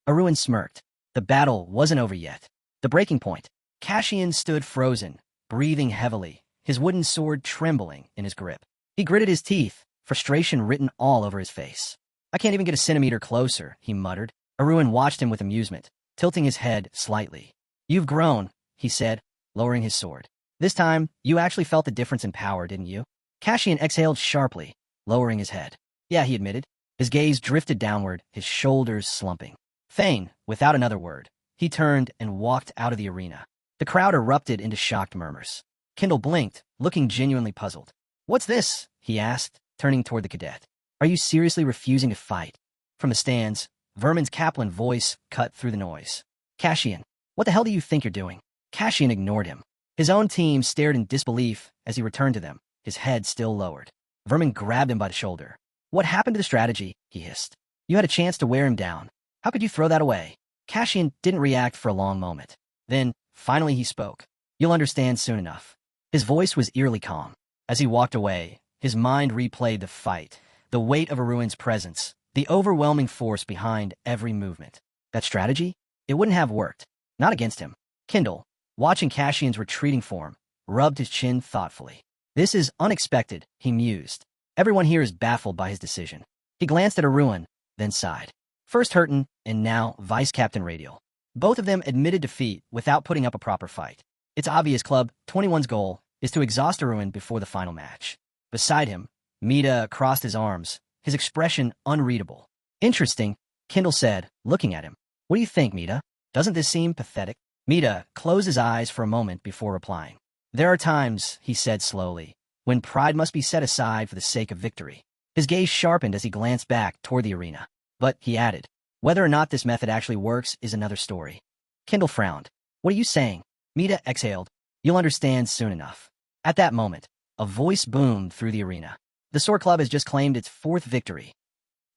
Speaker 1: Aruin smirked. The battle wasn't over yet. The breaking point. Cassian stood frozen, breathing heavily, his wooden sword trembling in his grip. He gritted his teeth, frustration written all over his face. I can't even get a centimeter closer, he muttered. Aruin watched him with amusement, tilting his head slightly. You've grown, he said, lowering his sword. This time, you actually felt the difference in power, didn't you? Cassian exhaled sharply, lowering his head. Yeah, he admitted. His gaze drifted downward, his shoulders slumping. Thane, without another word, he turned and walked out of the arena. The crowd erupted into shocked murmurs. Kendall blinked, looking genuinely puzzled. What's this? He asked, turning toward the cadet. Are you seriously refusing to fight? From the stands, Vermin's Kaplan voice cut through the noise. Cassian, what the hell do you think you're doing? Cassian ignored him. His own team stared in disbelief as he returned to them, his head still lowered. Vermin grabbed him by the shoulder. What happened to the strategy? He hissed. You had a chance to wear him down. How could you throw that away? Cassian didn't react for a long moment. Then, finally he spoke. You'll understand soon enough. His voice was eerily calm. As he walked away, his mind replayed the fight, the weight of Aruin's presence, the overwhelming force behind every movement. That strategy? It wouldn't have worked. Not against him. Kendall, watching Cassian's retreating form, rubbed his chin thoughtfully. This is unexpected, he mused. Everyone here is baffled by his decision. He glanced at Aruin, then sighed. First Hurton, and now Vice Captain Radial. Both of them admitted defeat without putting up a proper fight. It's obvious Club 21's goal is to exhaust Aruin before the final match. Beside him, Mita crossed his arms, his expression unreadable. Interesting, Kendall said, looking at him. What do you think, Mita? Doesn't this seem pathetic? Mita closed his eyes for a moment before replying. There are times, he said slowly, when pride must be set aside for the sake of victory. His gaze sharpened as he glanced back toward the arena. But, he added, whether or not this method actually works is another story. Kendall frowned. What are you saying? Mita exhaled. You'll understand soon enough. At that moment, a voice boomed through the arena. The Sword Club has just claimed its 4th victory.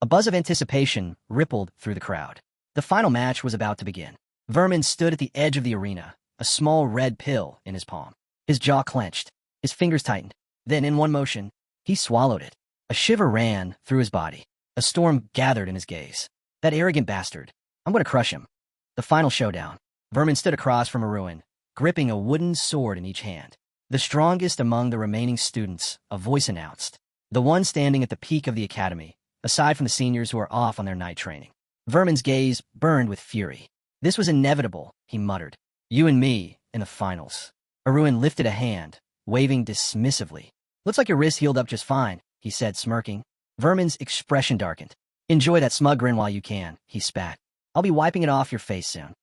Speaker 1: A buzz of anticipation rippled through the crowd. The final match was about to begin. Vermin stood at the edge of the arena, a small red pill in his palm. His jaw clenched, his fingers tightened. Then, in one motion, he swallowed it. A shiver ran through his body. A storm gathered in his gaze. That arrogant bastard. I'm going to crush him. The final showdown. Vermin stood across from Aruin, gripping a wooden sword in each hand. The strongest among the remaining students, a voice announced. The one standing at the peak of the academy, aside from the seniors who are off on their night training. Vermin's gaze burned with fury. This was inevitable, he muttered. You and me, in the finals. Aruin lifted a hand, waving dismissively. Looks like your wrist healed up just fine, he said, smirking. Vermin's expression darkened. Enjoy that smug grin while you can, he spat. I'll be wiping it off your face soon.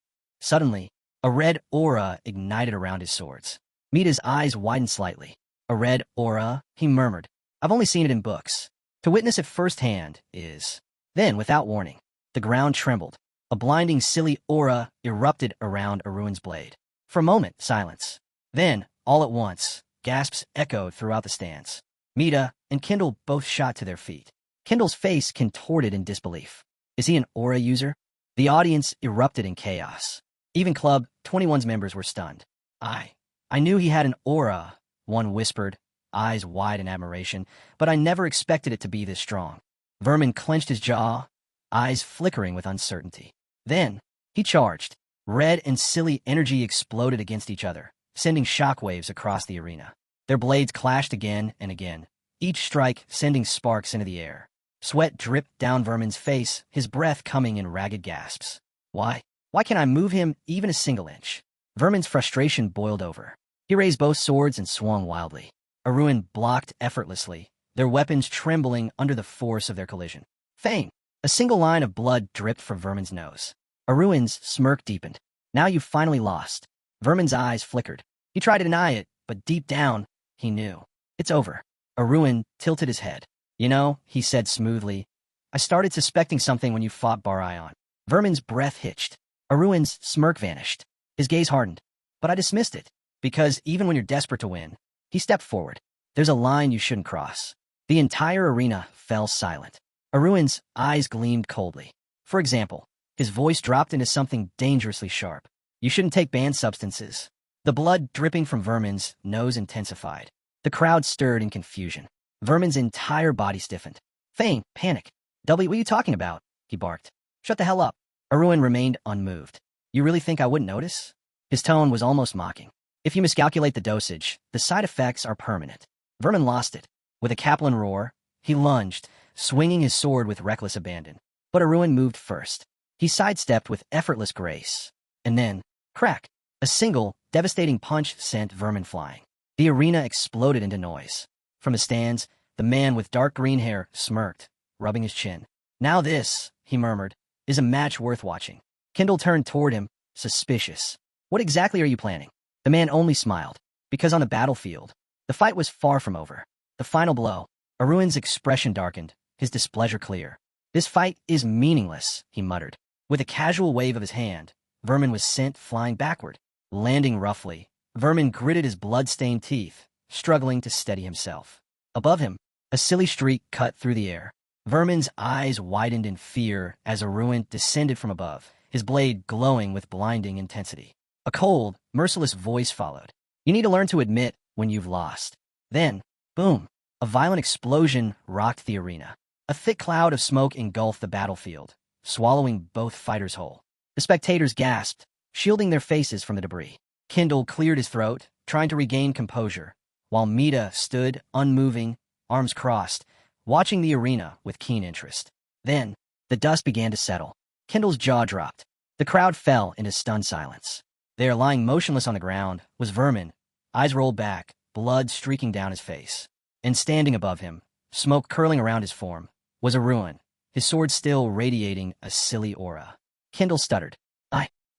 Speaker 1: Suddenly, a red aura ignited around his swords. Mita's eyes widened slightly. A red aura, he murmured. I've only seen it in books. To witness it firsthand is... Then, without warning, the ground trembled. A blinding, silly aura erupted around Aruin's blade. For a moment, silence. Then, all at once, gasps echoed throughout the stands. Mita and Kendall both shot to their feet. Kendall's face contorted in disbelief. Is he an aura user? The audience erupted in chaos. Even Club 21's members were stunned. I knew he had an aura, one whispered, eyes wide in admiration, but I never expected it to be this strong. Vermin clenched his jaw, eyes flickering with uncertainty. Then, he charged. Red and silly energy exploded against each other, sending shockwaves across the arena. Their blades clashed again and again, each strike sending sparks into the air. Sweat dripped down Vermin's face, his breath coming in ragged gasps. Why can't I move him even a single inch? Vermin's frustration boiled over. He raised both swords and swung wildly. Aruin blocked effortlessly, their weapons trembling under the force of their collision. Thane! A single line of blood dripped from Vermin's nose. Aruin's smirk deepened. Now you've finally lost. Vermin's eyes flickered. He tried to deny it, but deep down, he knew. It's over. Aruin tilted his head. You know, he said smoothly, I started suspecting something when you fought Bar-Ion. Vermin's breath hitched. Aruin's smirk vanished. His gaze hardened. But I dismissed it, because even when you're desperate to win, he stepped forward. There's a line you shouldn't cross. The entire arena fell silent. Aruin's eyes gleamed coldly. For example, his voice dropped into something dangerously sharp. You shouldn't take banned substances. The blood dripping from Vermin's nose intensified. The crowd stirred in confusion. Vermin's entire body stiffened. Thane, panic. W, what are you talking about? He barked. Shut the hell up. Aruin remained unmoved. You really think I wouldn't notice? His tone was almost mocking. If you miscalculate the dosage, the side effects are permanent. Vermin lost it. With a Kaplan roar, he lunged, swinging his sword with reckless abandon. But Aruin moved first. He sidestepped with effortless grace. And then, crack! A single, devastating punch sent Vermin flying. The arena exploded into noise. From the stands, the man with dark green hair smirked, rubbing his chin. Now this, he murmured, is a match worth watching. Kendall turned toward him, suspicious. What exactly are you planning? The man only smiled, because on the battlefield, the fight was far from over. The final blow. Aruin's expression darkened, his displeasure clear. This fight is meaningless, he muttered. With a casual wave of his hand, Vermin was sent flying backward. Landing roughly, Vermin gritted his blood-stained teeth, struggling to steady himself. Above him, a silly streak cut through the air. Vermin's eyes widened in fear as Aruin descended from above, his blade glowing with blinding intensity. A cold, merciless voice followed. You need to learn to admit when you've lost. Then, boom, a violent explosion rocked the arena. A thick cloud of smoke engulfed the battlefield, swallowing both fighters whole. The spectators gasped, shielding their faces from the debris. Kendall cleared his throat, trying to regain composure, while Mita stood, unmoving, arms crossed, watching the arena with keen interest. Then, the dust began to settle. Kendall's jaw dropped. The crowd fell into stunned silence. There, lying motionless on the ground, was Vermin, eyes rolled back, blood streaking down his face. And standing above him, smoke curling around his form, was Aruin, his sword still radiating a silly aura. Kendall stuttered.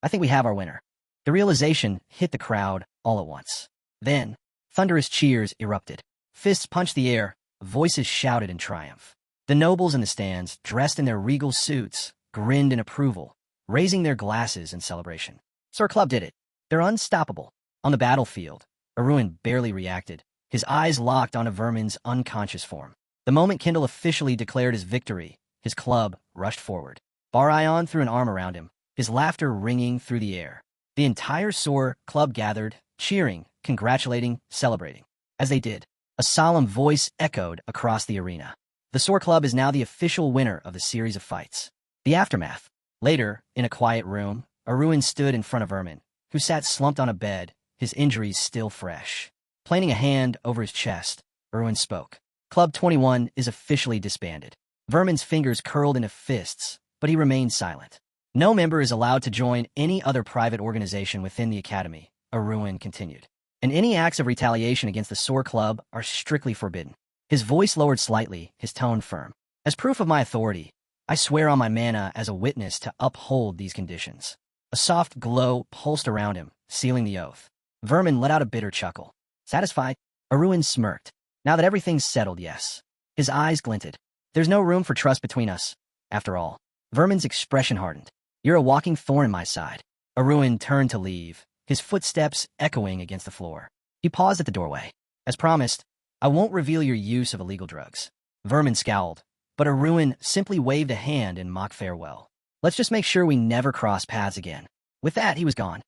Speaker 1: I think we have our winner. The realization hit the crowd all at once. Then, thunderous cheers erupted. Fists punched the air, voices shouted in triumph. The nobles in the stands, dressed in their regal suits, grinned in approval, raising their glasses in celebration. Sir Club did it. They're unstoppable. On the battlefield, Aruin barely reacted, his eyes locked onto Vermin's unconscious form. The moment Kendall officially declared his victory, his club rushed forward. Barion threw an arm around him, his laughter ringing through the air. The entire Soar Club gathered, cheering, congratulating, celebrating. As they did, a solemn voice echoed across the arena. The Soar Club is now the official winner of the series of fights. The aftermath. Later, in a quiet room, Aruin stood in front of Vermin, who sat slumped on a bed, his injuries still fresh. Planing a hand over his chest, Aruin spoke. Club 21 is officially disbanded. Vermin's fingers curled into fists, but he remained silent. No member is allowed to join any other private organization within the Academy, Aruin continued. And any acts of retaliation against the Soar Club are strictly forbidden. His voice lowered slightly, his tone firm. As proof of my authority, I swear on my mana as a witness to uphold these conditions. A soft glow pulsed around him, sealing the oath. Vermin let out a bitter chuckle. Satisfied, Aruin smirked. Now that everything's settled, yes. His eyes glinted. There's no room for trust between us, after all. Vermin's expression hardened. You're a walking thorn in my side. Aruin turned to leave, his footsteps echoing against the floor. He paused at the doorway. As promised, I won't reveal your use of illegal drugs. Vermin scowled, but Aruin simply waved a hand in mock farewell. Let's just make sure we never cross paths again. With that, he was gone.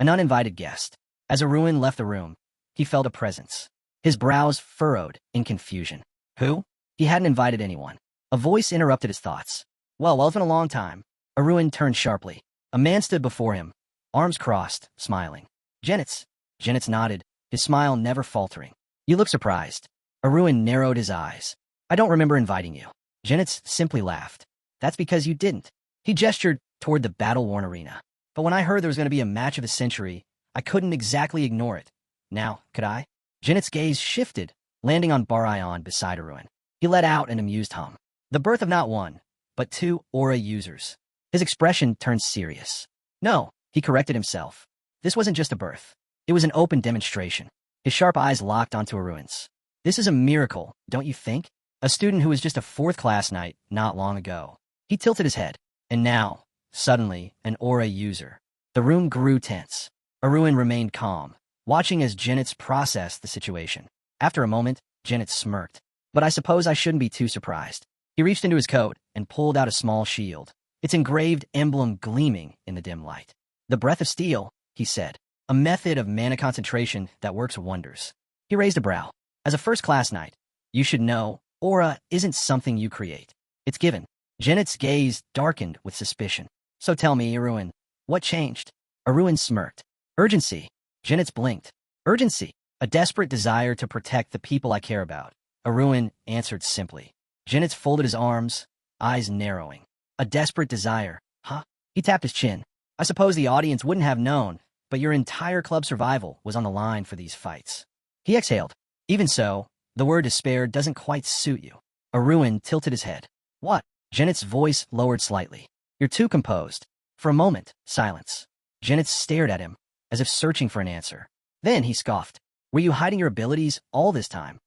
Speaker 1: An uninvited guest. As Aruin left the room, he felt a presence. His brows furrowed in confusion. Who? He hadn't invited anyone. A voice interrupted his thoughts. Well, it's been a long time. Aruin turned sharply. A man stood before him, arms crossed, smiling. Genitz. Genitz nodded, his smile never faltering. You look surprised. Aruin narrowed his eyes. I don't remember inviting you. Genitz simply laughed. That's because you didn't. He gestured toward the battle-worn arena. But when I heard there was going to be a match of the century, I couldn't exactly ignore it. Now, could I? Genitz's gaze shifted, landing on Barion beside Aruin. He let out an amused hum. The birth of not one, but two aura users. His expression turned serious. No, he corrected himself. This wasn't just a birth. It was an open demonstration. His sharp eyes locked onto Aruin's. This is a miracle, don't you think? A student who was just a fourth-class knight not long ago. He tilted his head. And now, suddenly, an aura user. The room grew tense. Aruin remained calm, watching as Genitz processed the situation. After a moment, Genitz smirked. But I suppose I shouldn't be too surprised. He reached into his coat and pulled out a small shield, its engraved emblem gleaming in the dim light. The breath of steel, he said, a method of mana concentration that works wonders. He raised a brow. As a first-class knight, you should know, aura isn't something you create. It's given. Genitz's gaze darkened with suspicion. So tell me, Aruin, what changed? Aruin smirked. Urgency. Genitz blinked. Urgency. A desperate desire to protect the people I care about. Aruin answered simply. Genitz folded his arms, eyes narrowing. A desperate desire, huh? He tapped his chin. I suppose the audience wouldn't have known, but your entire club survival was on the line for these fights. He exhaled. Even so, the word despair doesn't quite suit you. Arun tilted his head. What? Janet's voice lowered slightly. You're too composed. For a moment, silence. Janet stared at him, as if searching for an answer. Then he scoffed. Were you hiding your abilities all this time?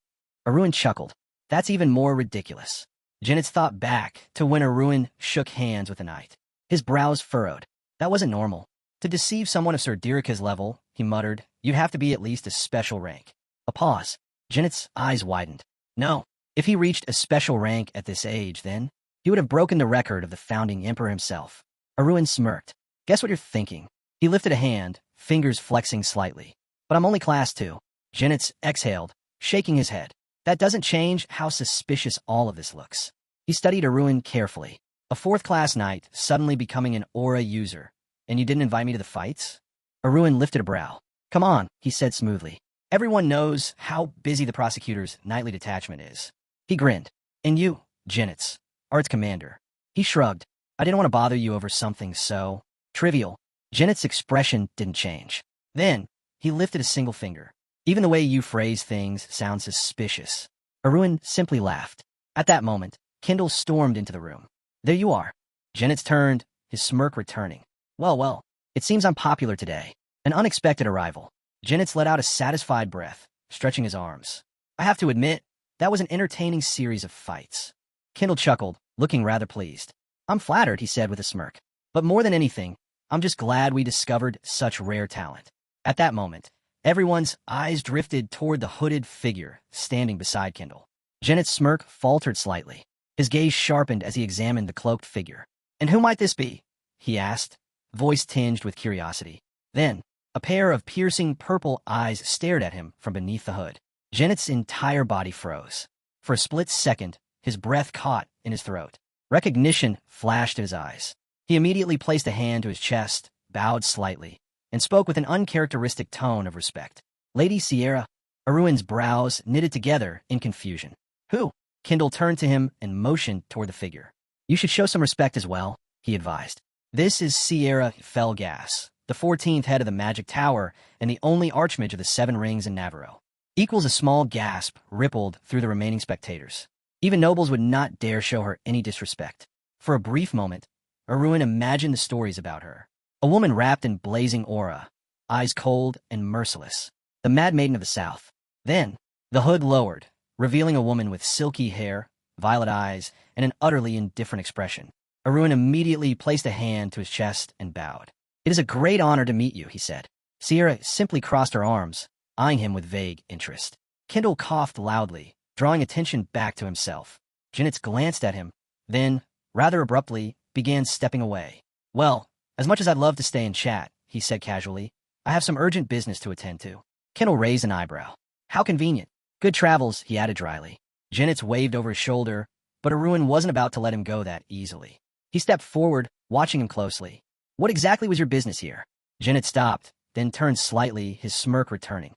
Speaker 1: Arun chuckled. That's even more ridiculous. Janet's thought back to when Arun shook hands with the knight. His brows furrowed. That wasn't normal. To deceive someone of Sir Dirika's level, he muttered, you'd have to be at least a special rank. A pause. Janet's eyes widened. No. If he reached a special rank at this age, then he would have broken the record of the founding emperor himself. Arun smirked. Guess what you're thinking? He lifted a hand, fingers flexing slightly. But I'm only class 2. Janet's exhaled, shaking his head. That doesn't change how suspicious all of this looks. He studied Arun carefully. A 4th-class knight suddenly becoming an aura user. And you didn't invite me to the fights? Arun lifted a brow. Come on, he said smoothly. Everyone knows how busy the prosecutor's nightly detachment is. He grinned. And you, Janet's, are its commander. He shrugged. I didn't want to bother you over something so trivial. Janet's expression didn't change. Then, he lifted a single finger. Even the way you phrase things sounds suspicious. Arun simply laughed. At that moment, Kendall stormed into the room. There you are. Janet's turned, his smirk returning. Well, it seems I'm popular today. An unexpected arrival. Janet's let out a satisfied breath, stretching his arms. I have to admit, that was an entertaining series of fights. Kendall chuckled, looking rather pleased. I'm flattered, he said with a smirk. But more than anything, I'm just glad we discovered such rare talent. At that moment, everyone's eyes drifted toward the hooded figure standing beside Kendall. Janet's smirk faltered slightly. His gaze sharpened as he examined the cloaked figure. And who might this be? He asked, voice tinged with curiosity. Then, a pair of piercing purple eyes stared at him from beneath the hood. Janet's entire body froze. For a split second, his breath caught in his throat. Recognition flashed in his eyes. He immediately placed a hand to his chest, bowed slightly, and spoke with an uncharacteristic tone of respect. Lady Sierra. Arun's brows knitted together in confusion. Who? Kendall turned to him and motioned toward the figure. You should show some respect as well, he advised. This is Sierra Felgas, the 14th head of the Magic Tower and the only archmage of the 7 Rings in Navarro. Equals a small gasp rippled through the remaining spectators. Even nobles would not dare show her any disrespect. For a brief moment, Arun imagined the stories about her. A woman wrapped in blazing aura, eyes cold and merciless. The Mad Maiden of the South. Then, the hood lowered, revealing a woman with silky hair, violet eyes, and an utterly indifferent expression. Arun immediately placed a hand to his chest and bowed. It is a great honor to meet you, he said. Sierra simply crossed her arms, eyeing him with vague interest. Kendall coughed loudly, drawing attention back to himself. Janet's glanced at him, then, rather abruptly, began stepping away. Well, as much as I'd love to stay and chat, he said casually, I have some urgent business to attend to. Kendall raised an eyebrow. How convenient. Good travels, he added dryly. Janet's waved over his shoulder, but Arun wasn't about to let him go that easily. He stepped forward, watching him closely. What exactly was your business here? Janet stopped, then turned slightly, his smirk returning.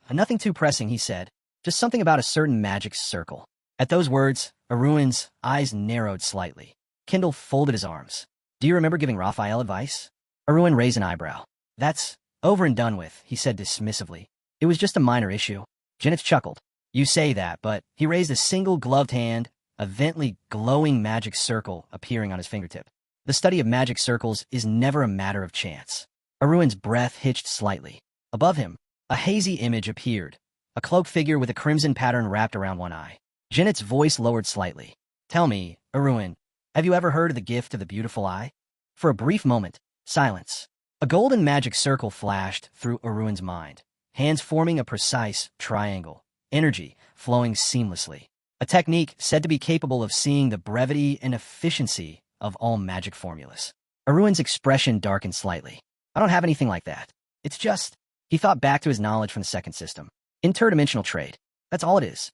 Speaker 1: Nothing too pressing, he said. Just something about a certain magic circle. At those words, Arun's eyes narrowed slightly. Kendall folded his arms. Do you remember giving Raphael advice? Arun raised an eyebrow. That's over and done with, he said dismissively. It was just a minor issue. Janet chuckled. You say that, but he raised a single gloved hand, a faintly glowing magic circle appearing on his fingertip. The study of magic circles is never a matter of chance. Arun's breath hitched slightly. Above him, a hazy image appeared, a cloaked figure with a crimson pattern wrapped around one eye. Janet's voice lowered slightly. Tell me, Arun, have you ever heard of the gift of the beautiful eye? For a brief moment, silence. A golden magic circle flashed through Arun's mind, hands forming a precise triangle, energy flowing seamlessly. A technique said to be capable of seeing the brevity and efficiency of all magic formulas. Arun's expression darkened slightly. I don't have anything like that. It's just, he thought back to his knowledge from the second system. Interdimensional trade. That's all it is.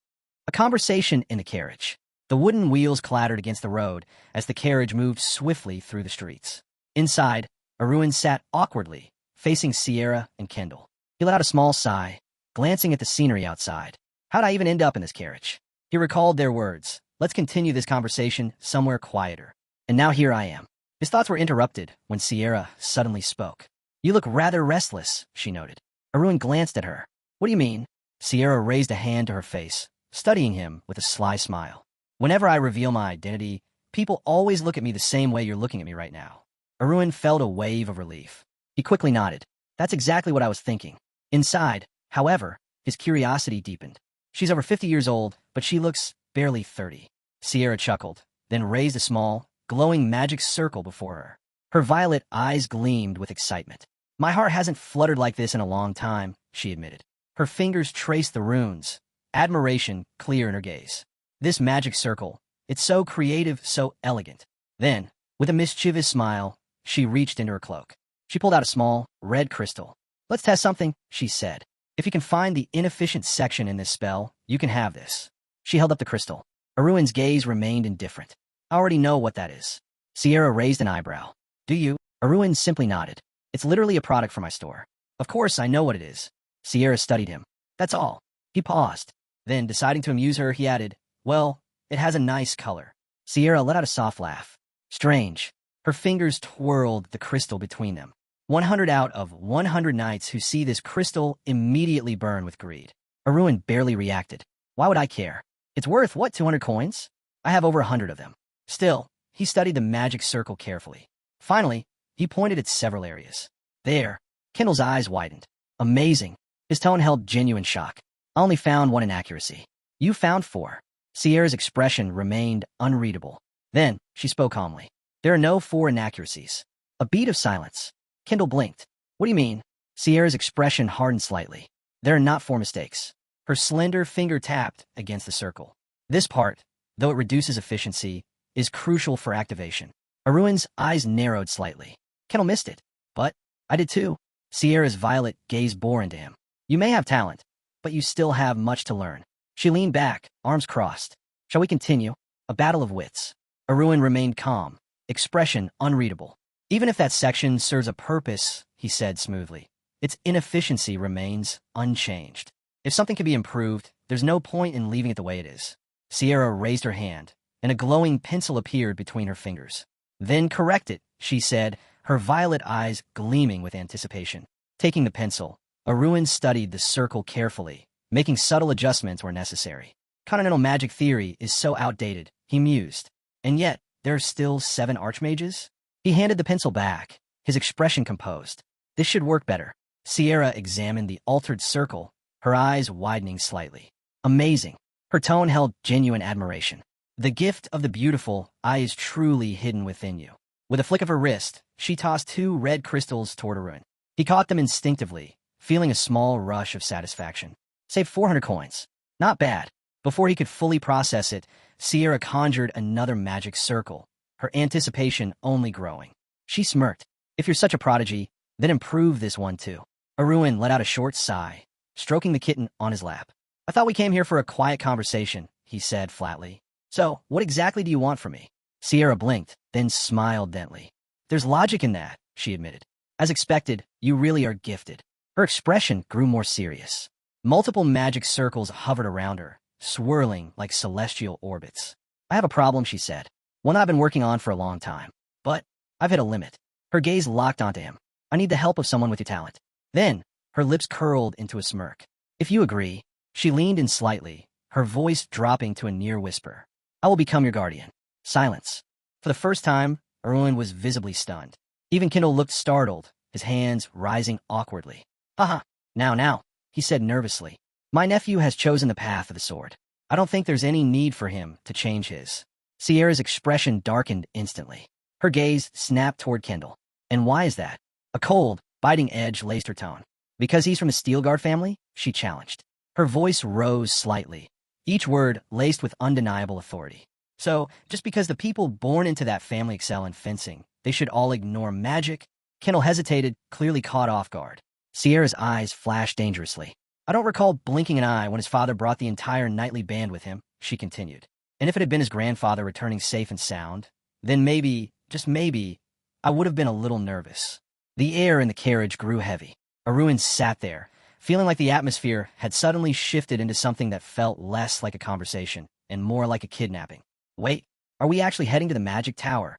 Speaker 1: A conversation in a carriage. The wooden wheels clattered against the road as the carriage moved swiftly through the streets. Inside, Arun sat awkwardly, facing Sierra and Kendall. He let out a small sigh, glancing at the scenery outside. How'd I even end up in this carriage? He recalled their words. Let's continue this conversation somewhere quieter. And now here I am. His thoughts were interrupted when Sierra suddenly spoke. You look rather restless, she noted. Arun glanced at her. What do you mean? Sierra raised a hand to her face, studying him with a sly smile. Whenever I reveal my identity, people always look at me the same way you're looking at me right now. Arun felt a wave of relief. He quickly nodded. That's exactly what I was thinking. Inside, however, his curiosity deepened. She's over 50 years old, but she looks barely 30. Sierra chuckled, then raised a small, glowing magic circle before her. Her violet eyes gleamed with excitement. My heart hasn't fluttered like this in a long time, she admitted. Her fingers traced the runes, admiration clear in her gaze. This magic circle, it's so creative, so elegant. Then, with a mischievous smile, she reached into her cloak. She pulled out a small, red crystal. Let's test something, she said. If you can find the inefficient section in this spell, you can have this. She held up the crystal. Arun's gaze remained indifferent. I already know what that is. Sierra raised an eyebrow. Do you? Arun simply nodded. It's literally a product from my store. Of course, I know what it is. Sierra studied him. That's all. He paused. Then, deciding to amuse her, he added, well, it has a nice color. Sierra let out a soft laugh. Strange. Her fingers twirled the crystal between them. 100 out of 100 knights who see this crystal immediately burn with greed. Arun barely reacted. Why would I care? It's worth, what, 200 coins? I have over 100 of them. Still, he studied the magic circle carefully. Finally, he pointed at several areas. There, Kendall's eyes widened. Amazing. His tone held genuine shock. I only found one inaccuracy. You found 4. Sierra's expression remained unreadable. Then, she spoke calmly. There are no 4 inaccuracies. A beat of silence. Kendall blinked. What do you mean? Sierra's expression hardened slightly. There are not 4 mistakes. Her slender finger tapped against the circle. This part, though it reduces efficiency, is crucial for activation. Arun's eyes narrowed slightly. Kendall missed it. But I did too. Sierra's violet gaze bore into him. You may have talent, but you still have much to learn. She leaned back, arms crossed. Shall we continue? A battle of wits. Arun remained calm, expression unreadable. Even if that section serves a purpose, he said smoothly, its inefficiency remains unchanged. If something can be improved, there's no point in leaving it the way it is. Sierra raised her hand, and a glowing pencil appeared between her fingers. Then correct it, she said, her violet eyes gleaming with anticipation. Taking the pencil, Arun studied the circle carefully, making subtle adjustments where necessary. Continental magic theory is so outdated, he mused. And yet, there are still 7 archmages? He handed the pencil back, his expression composed. This should work better. Sierra examined the altered circle, her eyes widening slightly. Amazing. Her tone held genuine admiration. The gift of the beautiful eye is truly hidden within you. With a flick of her wrist, she tossed 2 red crystals toward Arun. He caught them instinctively, feeling a small rush of satisfaction. Saved 400 coins. Not bad. Before he could fully process it, Sierra conjured another magic circle, her anticipation only growing. She smirked. If you're such a prodigy, then improve this one too. Arun let out a short sigh, stroking the kitten on his lap. I thought we came here for a quiet conversation, he said flatly. So, what exactly do you want from me? Sierra blinked, then smiled gently. There's logic in that, she admitted. As expected, you really are gifted. Her expression grew more serious. Multiple magic circles hovered around her, swirling like celestial orbits. I have a problem, she said. One I've been working on for a long time. But I've hit a limit. Her gaze locked onto him. I need the help of someone with your talent. Then, her lips curled into a smirk. If you agree, she leaned in slightly, her voice dropping to a near whisper. I will become your guardian. Silence. For the first time, Arun was visibly stunned. Even Kendall looked startled, his hands rising awkwardly. Haha, now, he said nervously. My nephew has chosen the path of the sword. I don't think there's any need for him to change his. Sierra's expression darkened instantly. Her gaze snapped toward Kendall. And why is that? A cold, biting edge laced her tone. Because he's from the Steelguard family? She challenged. Her voice rose slightly, each word laced with undeniable authority. So, just because the people born into that family excel in fencing, they should all ignore magic? Kendall hesitated, clearly caught off guard. Sierra's eyes flashed dangerously. I don't recall blinking an eye when his father brought the entire knightly band with him, she continued. And if it had been his grandfather returning safe and sound, then maybe, just maybe, I would have been a little nervous. The air in the carriage grew heavy. Arun sat there, feeling like the atmosphere had suddenly shifted into something that felt less like a conversation and more like a kidnapping. Wait, are we actually heading to the magic tower?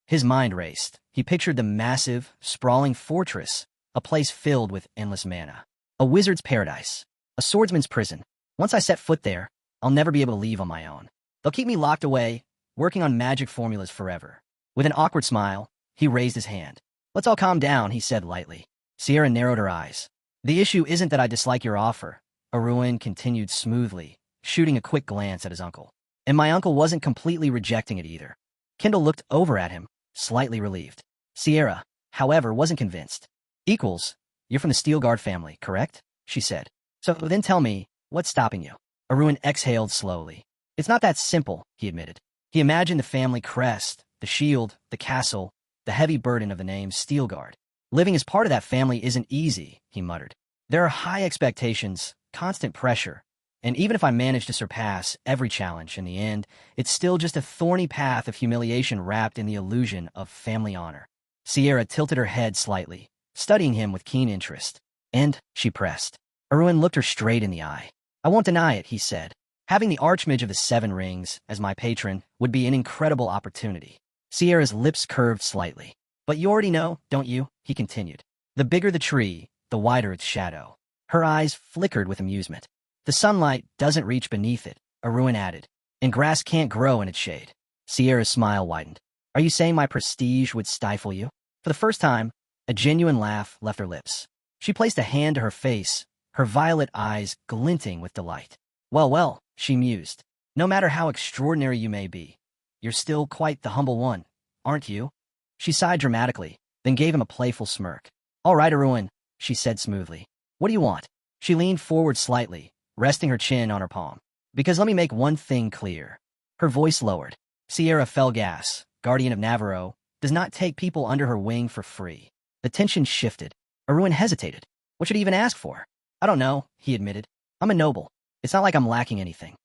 Speaker 1: His mind raced. He pictured the massive, sprawling fortress, a place filled with endless mana. A wizard's paradise. A swordsman's prison. Once I set foot there, I'll never be able to leave on my own. They'll keep me locked away, working on magic formulas forever. With an awkward smile, he raised his hand. Let's all calm down, he said lightly. Sierra narrowed her eyes. The issue isn't that I dislike your offer, Arun continued smoothly, shooting a quick glance at his uncle. And my uncle wasn't completely rejecting it either. Kendall looked over at him, slightly relieved. Sierra, however, wasn't convinced. Equals, you're from the Steel Guard family, correct? She said. So then tell me, what's stopping you? Arun exhaled slowly. It's not that simple, he admitted. He imagined the family crest, the shield, the castle, the heavy burden of the name Steel Guard. Living as part of that family isn't easy, he muttered. There are high expectations, constant pressure, and even if I manage to surpass every challenge in the end, it's still just a thorny path of humiliation wrapped in the illusion of family honor. Sierra tilted her head slightly, studying him with keen interest. And, she pressed. Arun looked her straight in the eye. I won't deny it, he said. Having the Archmage of the Seven Rings as my patron would be an incredible opportunity. Sierra's lips curved slightly. But you already know, don't you? He continued. The bigger the tree, the wider its shadow. Her eyes flickered with amusement. The sunlight doesn't reach beneath it, Arun added, and grass can't grow in its shade. Sierra's smile widened. Are you saying my prestige would stifle you? For the first time, a genuine laugh left her lips. She placed a hand to her face, her violet eyes glinting with delight. Well, she mused. No matter how extraordinary you may be, you're still quite the humble one, aren't you? She sighed dramatically, then gave him a playful smirk. All right, Arun, she said smoothly. What do you want? She leaned forward slightly, resting her chin on her palm. Because let me make one thing clear. Her voice lowered. Sierra Felgas, Guardian of Navarro, does not take people under her wing for free. The tension shifted. Arun hesitated. What should he even ask for? I don't know, he admitted. I'm a noble. It's not like I'm lacking anything.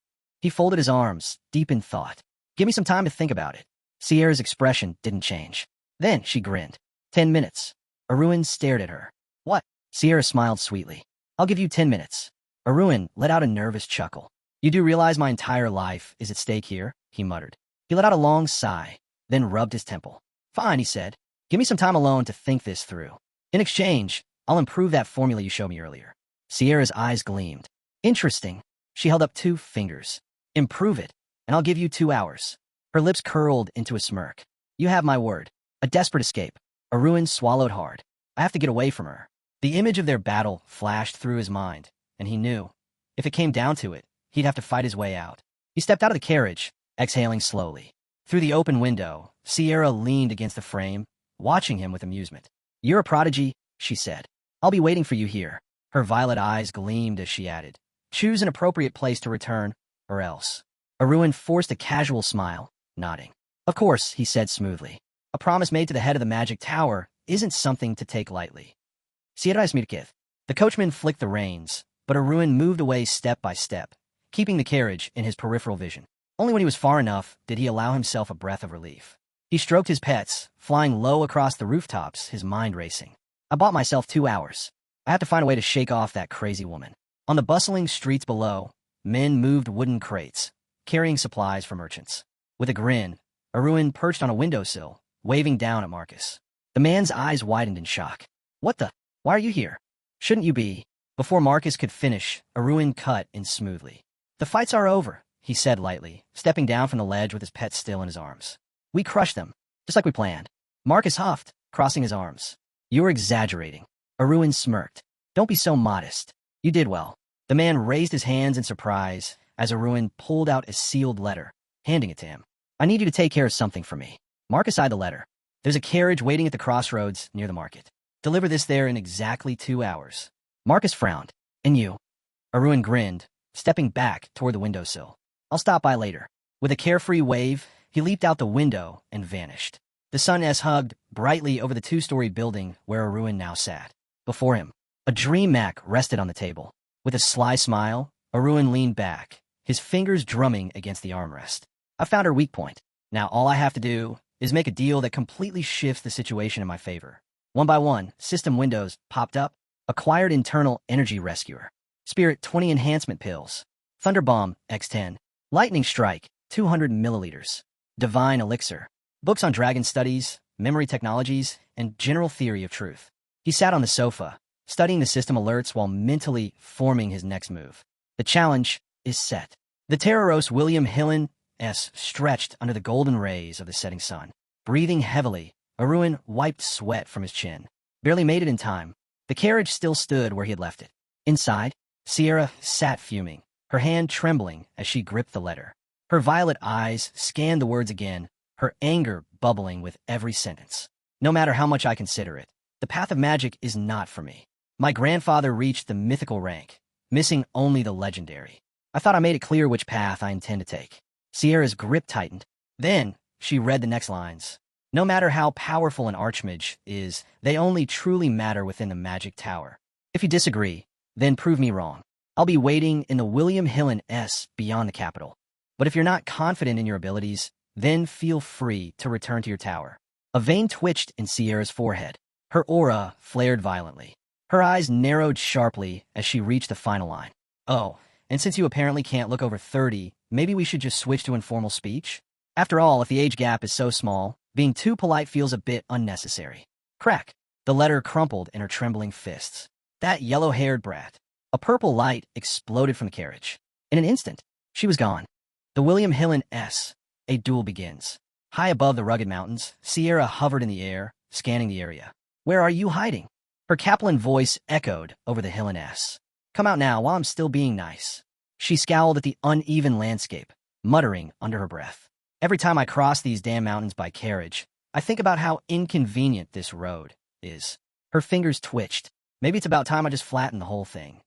Speaker 1: He folded his arms, deep in thought. Give me some time to think about it. Sierra's expression didn't change. Then she grinned. 10 minutes. Arun stared at her. What? Sierra smiled sweetly. I'll give you 10 minutes. Arun let out a nervous chuckle. You do realize my entire life is at stake here? He muttered. He let out a long sigh, then rubbed his temple. Fine, he said. Give me some time alone to think this through. In exchange, I'll improve that formula you showed me earlier. Sierra's eyes gleamed. Interesting. She held up 2 fingers. Improve it, and I'll give you 2 hours. Her lips curled into a smirk. You have my word. A desperate escape. Arun swallowed hard. I have to get away from her. The image of their battle flashed through his mind, and he knew, if it came down to it, he'd have to fight his way out. He stepped out of the carriage, exhaling slowly. Through the open window, Sierra leaned against the frame, watching him with amusement. You're a prodigy, she said. I'll be waiting for you here. Her violet eyes gleamed as she added. Choose an appropriate place to return, or else. Arun forced a casual smile, nodding. Of course, he said smoothly. A promise made to the head of the magic tower isn't something to take lightly. Sierra Smirkev. The coachman flicked the reins, but Arun moved away step by step, keeping the carriage in his peripheral vision. Only when he was far enough did he allow himself a breath of relief. He stroked his pets, flying low across the rooftops, his mind racing. I bought myself 2 hours. I have to find a way to shake off that crazy woman. On the bustling streets below, men moved wooden crates, carrying supplies for merchants. With a grin, Arun perched on a windowsill, waving down at Marcus. The man's eyes widened in shock. What the? Why are you here? Shouldn't you be? Before Marcus could finish, Arun cut in smoothly. The fights are over, he said lightly, stepping down from the ledge with his pet still in his arms. We crushed them, just like we planned. Marcus huffed, crossing his arms. You're exaggerating. Arun smirked. Don't be so modest. You did well. The man raised his hands in surprise as Arun pulled out a sealed letter, handing it to him. I need you to take care of something for me. Marcus eyed the letter. There's a carriage waiting at the crossroads near the market. Deliver this there in exactly 2 hours. Marcus frowned. And you? Arun grinned, stepping back toward the windowsill. I'll stop by later. With a carefree wave, he leaped out the window and vanished. The sun hugged brightly over the 2-story building where Arun now sat. Before him, a dream Mac rested on the table. With a sly smile, Arun leaned back, his fingers drumming against the armrest. I found her weak point. Now all I have to do is make a deal that completely shifts the situation in my favor. One by one, system windows popped up. Acquired internal energy rescuer. Spirit 20 enhancement pills. Thunderbomb X10. Lightning Strike 200 milliliters. Divine Elixir. Books on dragon studies, memory technologies, and general theory of truth. He sat on the sofa, studying the system alerts while mentally forming his next move. The challenge is set. The Terroros William Hillen S. stretched under the golden rays of the setting sun. Breathing heavily, Arun wiped sweat from his chin. Barely made it in time. The carriage still stood where he had left it. Inside, Sierra sat fuming, her hand trembling as she gripped the letter. Her violet eyes scanned the words again, her anger bubbling with every sentence. No matter how much I consider it, the path of magic is not for me. My grandfather reached the mythical rank, missing only the legendary. I thought I made it clear which path I intend to take. Sierra's grip tightened. Then, she read the next lines. No matter how powerful an archmage is, they only truly matter within the magic tower. If you disagree, then prove me wrong. I'll be waiting in the William Hillen S beyond the capital. But if you're not confident in your abilities, then feel free to return to your tower. A vein twitched in Sierra's forehead. Her aura flared violently. Her eyes narrowed sharply as she reached the final line. Oh, and since you apparently can't look over 30, maybe we should just switch to informal speech? After all, if the age gap is so small, being too polite feels a bit unnecessary. Crack! The letter crumpled in her trembling fists. That yellow-haired brat. A purple light exploded from the carriage. In an instant, she was gone. The William Hillen S. A duel begins. High above the rugged mountains, Sierra hovered in the air, scanning the area. Where are you hiding? Her Kaplan voice echoed over the Hillen S. Come out now while I'm still being nice. She scowled at the uneven landscape, muttering under her breath. Every time I cross these damn mountains by carriage, I think about how inconvenient this road is. Her fingers twitched. Maybe it's about time I just flattened the whole thing.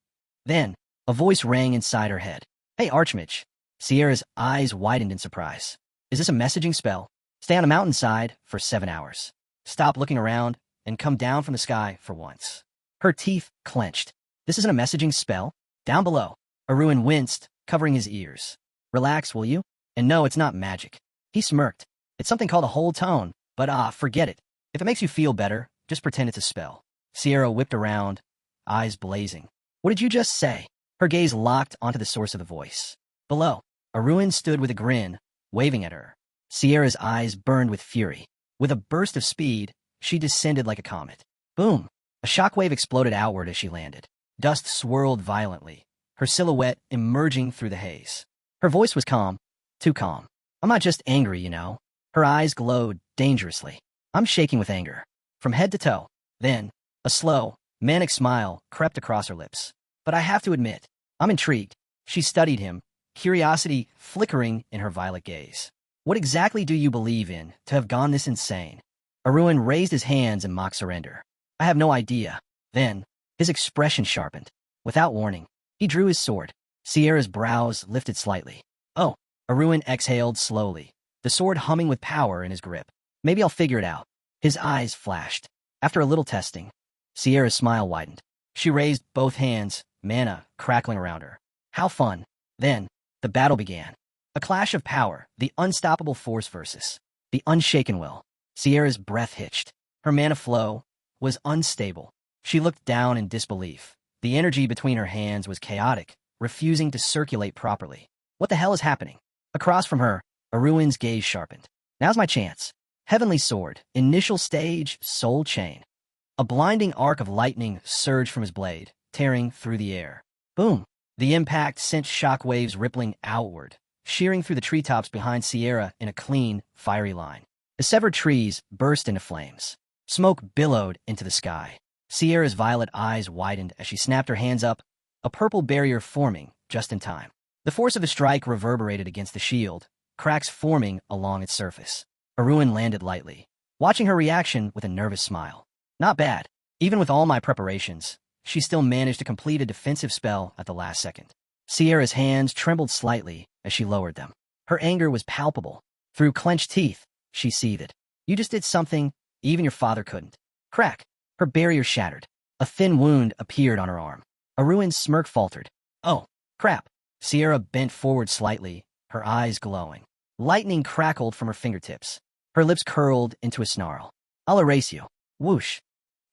Speaker 1: Then, a voice rang inside her head. Hey, Archmage. Sierra's eyes widened in surprise. Is this a messaging spell? Stay on a mountainside for 7 hours. Stop looking around and come down from the sky for once. Her teeth clenched. This isn't a messaging spell? Down below, Arun winced, covering his ears. Relax, will you? And no, it's not magic. He smirked. It's something called a whole tone, but forget it. If it makes you feel better, just pretend it's a spell. Sierra whipped around, eyes blazing. What did you just say? Her gaze locked onto the source of the voice. Below, Arun stood with a grin, waving at her. Sierra's eyes burned with fury. With a burst of speed, she descended like a comet. Boom! A shockwave exploded outward as she landed. Dust swirled violently, her silhouette emerging through the haze. Her voice was calm, too calm. I'm not just angry, you know. Her eyes glowed dangerously. I'm shaking with anger, from head to toe. Then, a slow, manic smile crept across her lips. But I have to admit, I'm intrigued. She studied him, curiosity flickering in her violet gaze. What exactly do you believe in to have gone this insane? Arun raised his hands in mock surrender. I have no idea. Then, his expression sharpened. Without warning, he drew his sword. Sierra's brows lifted slightly. Oh, Arun exhaled slowly, the sword humming with power in his grip. Maybe I'll figure it out. His eyes flashed. After a little testing, Sierra's smile widened. She raised both hands, mana crackling around her. How fun. Then, the battle began. A clash of power, the unstoppable force versus the unshaken will. Sierra's breath hitched. Her mana flow was unstable. She looked down in disbelief. The energy between her hands was chaotic, refusing to circulate properly. What the hell is happening? Across from her, Arun's gaze sharpened. Now's my chance. Heavenly Sword, initial stage, Soul Chain. A blinding arc of lightning surged from his blade, tearing through the air. Boom! The impact sent shockwaves rippling outward, shearing through the treetops behind Sierra in a clean, fiery line. The severed trees burst into flames. Smoke billowed into the sky. Sierra's violet eyes widened as she snapped her hands up, a purple barrier forming just in time. The force of the strike reverberated against the shield, cracks forming along its surface. Arun landed lightly, watching her reaction with a nervous smile. Not bad. Even with all my preparations, she still managed to complete a defensive spell at the last second. Sierra's hands trembled slightly as she lowered them. Her anger was palpable. Through clenched teeth, she seethed. You just did something even your father couldn't. Crack! Her barrier shattered. A thin wound appeared on her arm. Arun's smirk faltered. Oh, crap. Sierra bent forward slightly, her eyes glowing. Lightning crackled from her fingertips. Her lips curled into a snarl. I'll erase you. Whoosh.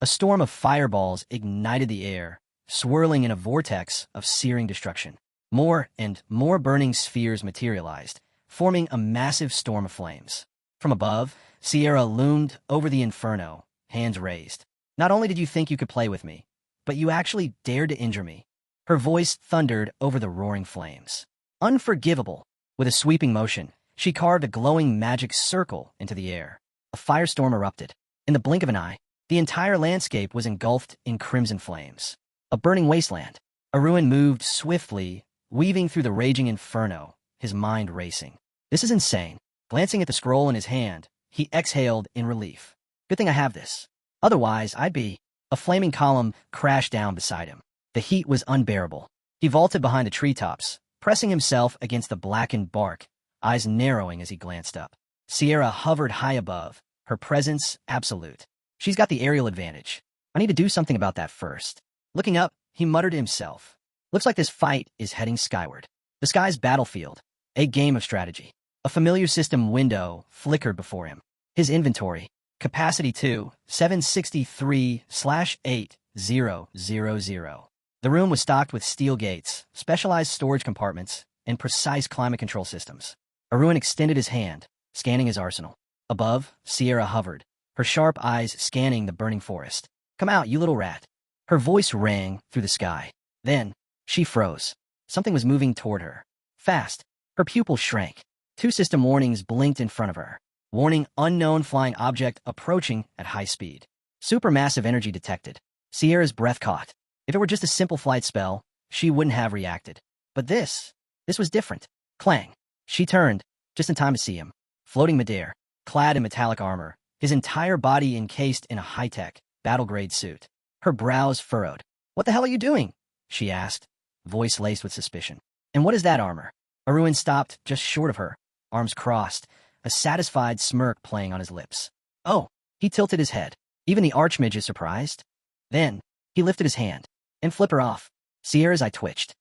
Speaker 1: A storm of fireballs ignited the air, swirling in a vortex of searing destruction. More and more burning spheres materialized, forming a massive storm of flames. From above, Sierra loomed over the inferno, hands raised. Not only did you think you could play with me, but you actually dared to injure me. Her voice thundered over the roaring flames. Unforgivable. With a sweeping motion, she carved a glowing magic circle into the air. A firestorm erupted. In the blink of an eye, the entire landscape was engulfed in crimson flames. A burning wasteland. Arun moved swiftly, weaving through the raging inferno, his mind racing. This is insane. Glancing at the scroll in his hand, he exhaled in relief. Good thing I have this. Otherwise, I'd be... A flaming column crashed down beside him. The heat was unbearable. He vaulted behind the treetops, pressing himself against the blackened bark, eyes narrowing as he glanced up. Sierra hovered high above, her presence absolute. She's got the aerial advantage. I need to do something about that first. Looking up, he muttered to himself. Looks like this fight is heading skyward. The sky's battlefield, a game of strategy. A familiar system window flickered before him. His inventory, capacity 2, 763/8000. The room was stocked with steel gates, specialized storage compartments, and precise climate control systems. Arun extended his hand, scanning his arsenal. Above, Sierra hovered, her sharp eyes scanning the burning forest. Come out, you little rat. Her voice rang through the sky. Then, she froze. Something was moving toward her. Fast. Her pupils shrank. 2 system warnings blinked in front of her. Warning: unknown flying object approaching at high speed. Supermassive energy detected. Sierra's breath caught. If it were just a simple flight spell, she wouldn't have reacted. But this was different. Clang. She turned, just in time to see him. Floating midair, clad in metallic armor, his entire body encased in a high-tech, battle-grade suit. Her brows furrowed. What the hell are you doing? She asked, voice laced with suspicion. And what is that armor? Arun stopped just short of her, arms crossed, a satisfied smirk playing on his lips. Oh, he tilted his head. Even the archmage is surprised. Then, he lifted his hand and flipped her off. Sierra's eye twitched.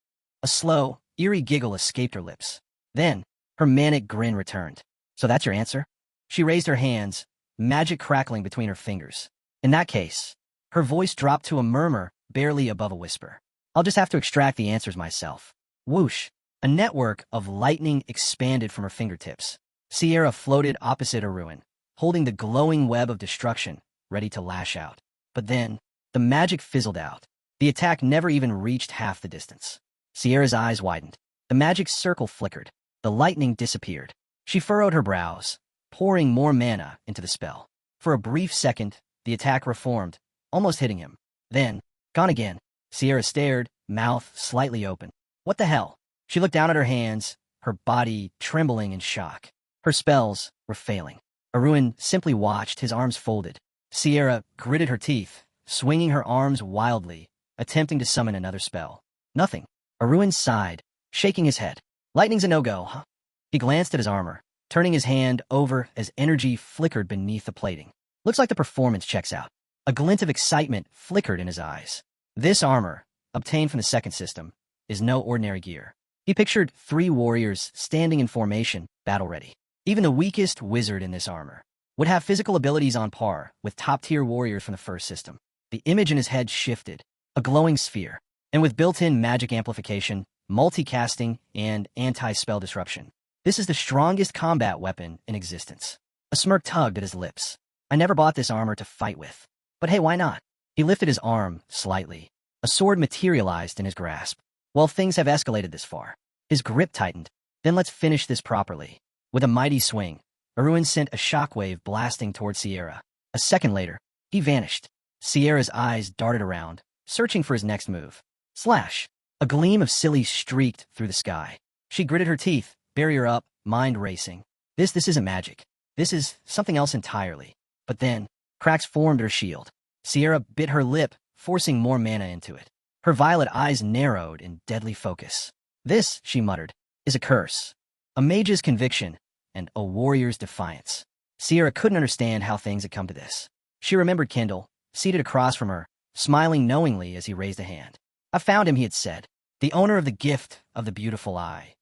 Speaker 1: A slow, eerie giggle escaped her lips. Then, her manic grin returned. So that's your answer? She raised her hands, magic crackling between her fingers. In that case, her voice dropped to a murmur barely above a whisper. I'll just have to extract the answers myself. Whoosh! A network of lightning expanded from her fingertips. Sierra floated opposite Arun, holding the glowing web of destruction, ready to lash out. But then, the magic fizzled out. The attack never even reached half the distance. Sierra's eyes widened. The magic circle flickered. The lightning disappeared. She furrowed her brows, pouring more mana into the spell. For a brief second, the attack reformed, almost hitting him. Then, gone again. Sierra stared, mouth slightly open. What the hell? She looked down at her hands, her body trembling in shock. Her spells were failing. Arun simply watched, his arms folded. Sierra gritted her teeth, swinging her arms wildly, attempting to summon another spell. Nothing. Arun sighed, shaking his head. Lightning's a no-go, huh? He glanced at his armor, turning his hand over as energy flickered beneath the plating. Looks like the performance checks out. A glint of excitement flickered in his eyes. This armor, obtained from the second system, is no ordinary gear. He pictured 3 warriors standing in formation, battle-ready. Even the weakest wizard in this armor would have physical abilities on par with top-tier warriors from the first system. The image in his head shifted, a glowing sphere, and with built-in magic amplification, multicasting, and anti-spell disruption. This is the strongest combat weapon in existence. A smirk tugged at his lips. I never bought this armor to fight with. But hey, why not? He lifted his arm slightly. A sword materialized in his grasp. Well, things have escalated this far. His grip tightened. Then let's finish this properly. With a mighty swing, Arun sent a shockwave blasting toward Sierra. A second later, he vanished. Sierra's eyes darted around, searching for his next move. Slash! A gleam of silly streaked through the sky. She gritted her teeth, barrier up, mind racing. This isn't magic. This is something else entirely. But then, cracks formed her shield. Sierra bit her lip, forcing more mana into it. Her violet eyes narrowed in deadly focus. This, she muttered, is a curse. A mage's conviction, and a warrior's defiance. Sierra couldn't understand how things had come to this. She remembered Kendall, seated across from her, smiling knowingly as he raised a hand. I found him, he had said, the owner of the gift of the beautiful eye.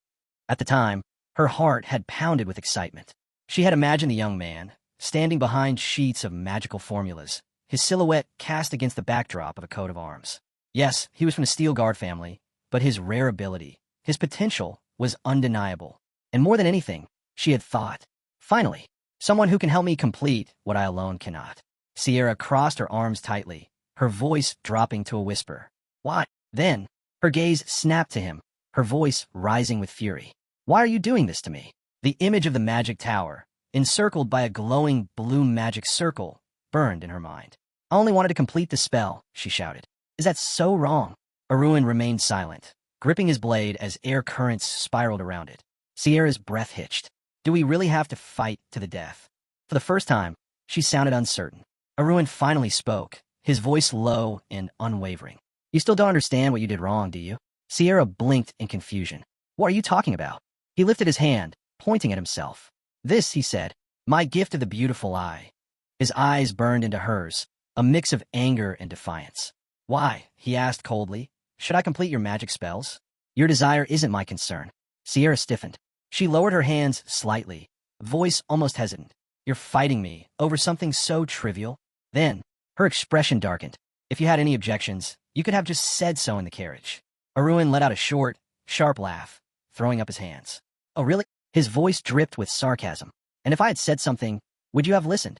Speaker 1: At the time, her heart had pounded with excitement. She had imagined the young man, standing behind sheets of magical formulas, his silhouette cast against the backdrop of a coat of arms. Yes, he was from the Steel Guard family, but his rare ability, his potential, was undeniable. And more than anything, she had thought, finally, someone who can help me complete what I alone cannot. Sierra crossed her arms tightly, her voice dropping to a whisper. Why? Then, her gaze snapped to him, her voice rising with fury. Why are you doing this to me? The image of the magic tower, encircled by a glowing blue magic circle, burned in her mind. I only wanted to complete the spell, she shouted. Is that so wrong? Arun remained silent, gripping his blade as air currents spiraled around it. Sierra's breath hitched. Do we really have to fight to the death? For the first time, she sounded uncertain. Arun finally spoke, his voice low and unwavering. You still don't understand what you did wrong, do you? Sierra blinked in confusion. What are you talking about? He lifted his hand, pointing at himself. This, he said, my gift of the beautiful eye. His eyes burned into hers, a mix of anger and defiance. Why? He asked coldly. Should I complete your magic spells? Your desire isn't my concern. Sierra stiffened. She lowered her hands slightly, voice almost hesitant. You're fighting me over something so trivial? Then, her expression darkened. If you had any objections, you could have just said so in the carriage. Arun let out a short, sharp laugh, throwing up his hands. Oh, really? His voice dripped with sarcasm. And if I had said something, would you have listened?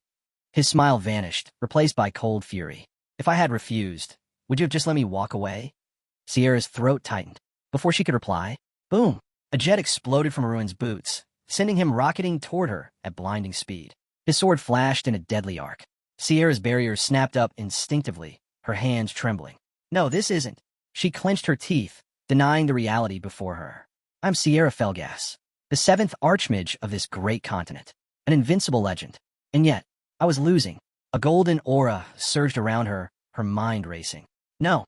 Speaker 1: His smile vanished, replaced by cold fury. If I had refused, would you have just let me walk away? Sierra's throat tightened. Before she could reply, boom! A jet exploded from Arun's boots, sending him rocketing toward her at blinding speed. His sword flashed in a deadly arc. Sierra's barrier snapped up instinctively, her hands trembling. No, this isn't. She clenched her teeth, denying the reality before her. I'm Sierra Felgas, the seventh archmage of this great continent, an invincible legend. And yet, I was losing. A golden aura surged around her, her mind racing. No,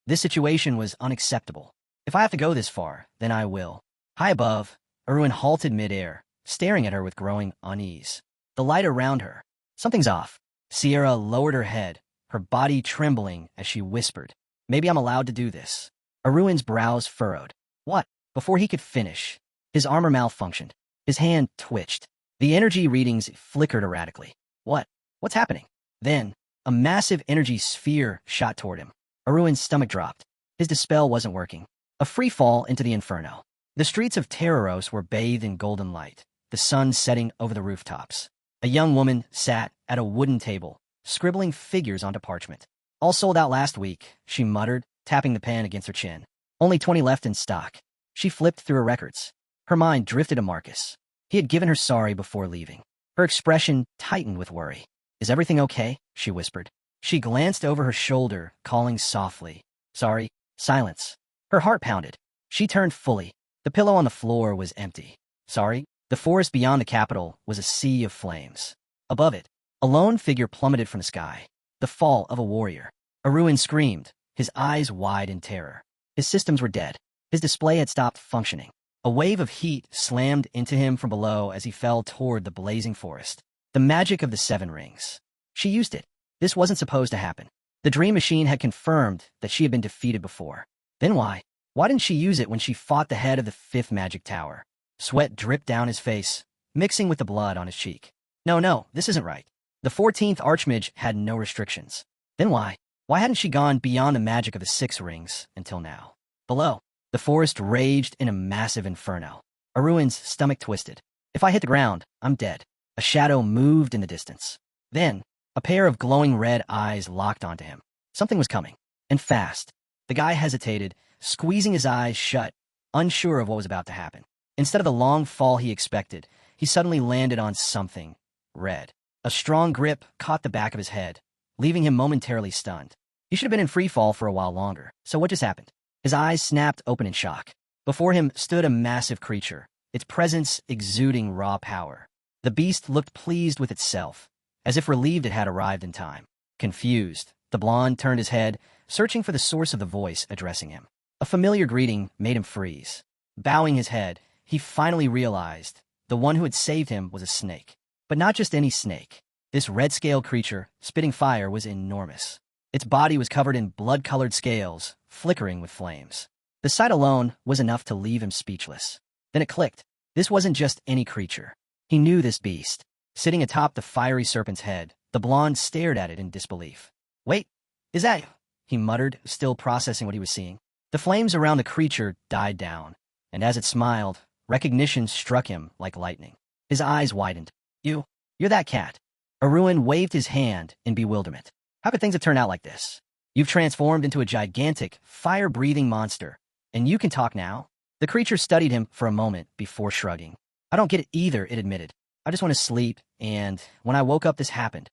Speaker 1: this situation was unacceptable. If I have to go this far, then I will. High above, Arun halted midair, staring at her with growing unease. The light around her. Something's off. Sierra lowered her head, her body trembling as she whispered, maybe I'm allowed to do this. Arun's brows furrowed. What? Before he could finish, his armor malfunctioned. His hand twitched. The energy readings flickered erratically. What's happening? Then, a massive energy sphere shot toward him. Arun's stomach dropped. His dispel wasn't working. A free fall into the inferno. The streets of Terraros were bathed in golden light, the sun setting over the rooftops. A young woman sat at a wooden table, scribbling figures onto parchment. All sold out last week, she muttered, tapping the pen against her chin. Only 20 left in stock. She flipped through her records. Her mind drifted to Marcus. He had given her sorry before leaving. Her expression tightened with worry. Is everything okay? She whispered. She glanced over her shoulder, calling softly. Sorry. Silence. Her heart pounded. She turned fully. The pillow on the floor was empty. Sorry. The forest beyond the capital was a sea of flames. Above it, a lone figure plummeted from the sky. The fall of a warrior. Arun screamed, his eyes wide in terror. His systems were dead. His display had stopped functioning. A wave of heat slammed into him from below as he fell toward the blazing forest. The magic of the 7 rings. She used it. This wasn't supposed to happen. The dream machine had confirmed that she had been defeated before. Then why? Why didn't she use it when she fought the head of the 5th magic tower? Sweat dripped down his face, mixing with the blood on his cheek. No, this isn't right. The 14th archmage had no restrictions. Then why? Why hadn't she gone beyond the magic of the 6 rings until now? Below, the forest raged in a massive inferno. Arun's stomach twisted. If I hit the ground, I'm dead. A shadow moved in the distance. Then, a pair of glowing red eyes locked onto him. Something was coming, and fast. The guy hesitated, squeezing his eyes shut, unsure of what was about to happen. Instead of the long fall he expected, he suddenly landed on something red. A strong grip caught the back of his head, leaving him momentarily stunned. He should have been in free fall for a while longer. So what just happened? His eyes snapped open in shock. Before him stood a massive creature, its presence exuding raw power. The beast looked pleased with itself, as if relieved it had arrived in time. Confused, the blonde turned his head, searching for the source of the voice addressing him. A familiar greeting made him freeze. Bowing his head, he finally realized the one who had saved him was a snake. But not just any snake. This red-scaled creature, spitting fire, was enormous. Its body was covered in blood-colored scales, flickering with flames. The sight alone was enough to leave him speechless. Then it clicked. This wasn't just any creature. He knew this beast. Sitting atop the fiery serpent's head, the blonde stared at it in disbelief. Wait, is that... he muttered, still processing what he was seeing. The flames around the creature died down, and as it smiled, recognition struck him like lightning. His eyes widened. You're that cat. Arun waved his hand in bewilderment. How could things have turned out like this? You've transformed into a gigantic, fire-breathing monster, and you can talk now? The creature studied him for a moment before shrugging. I don't get it either, it admitted. I just want to sleep, and when I woke up, this happened.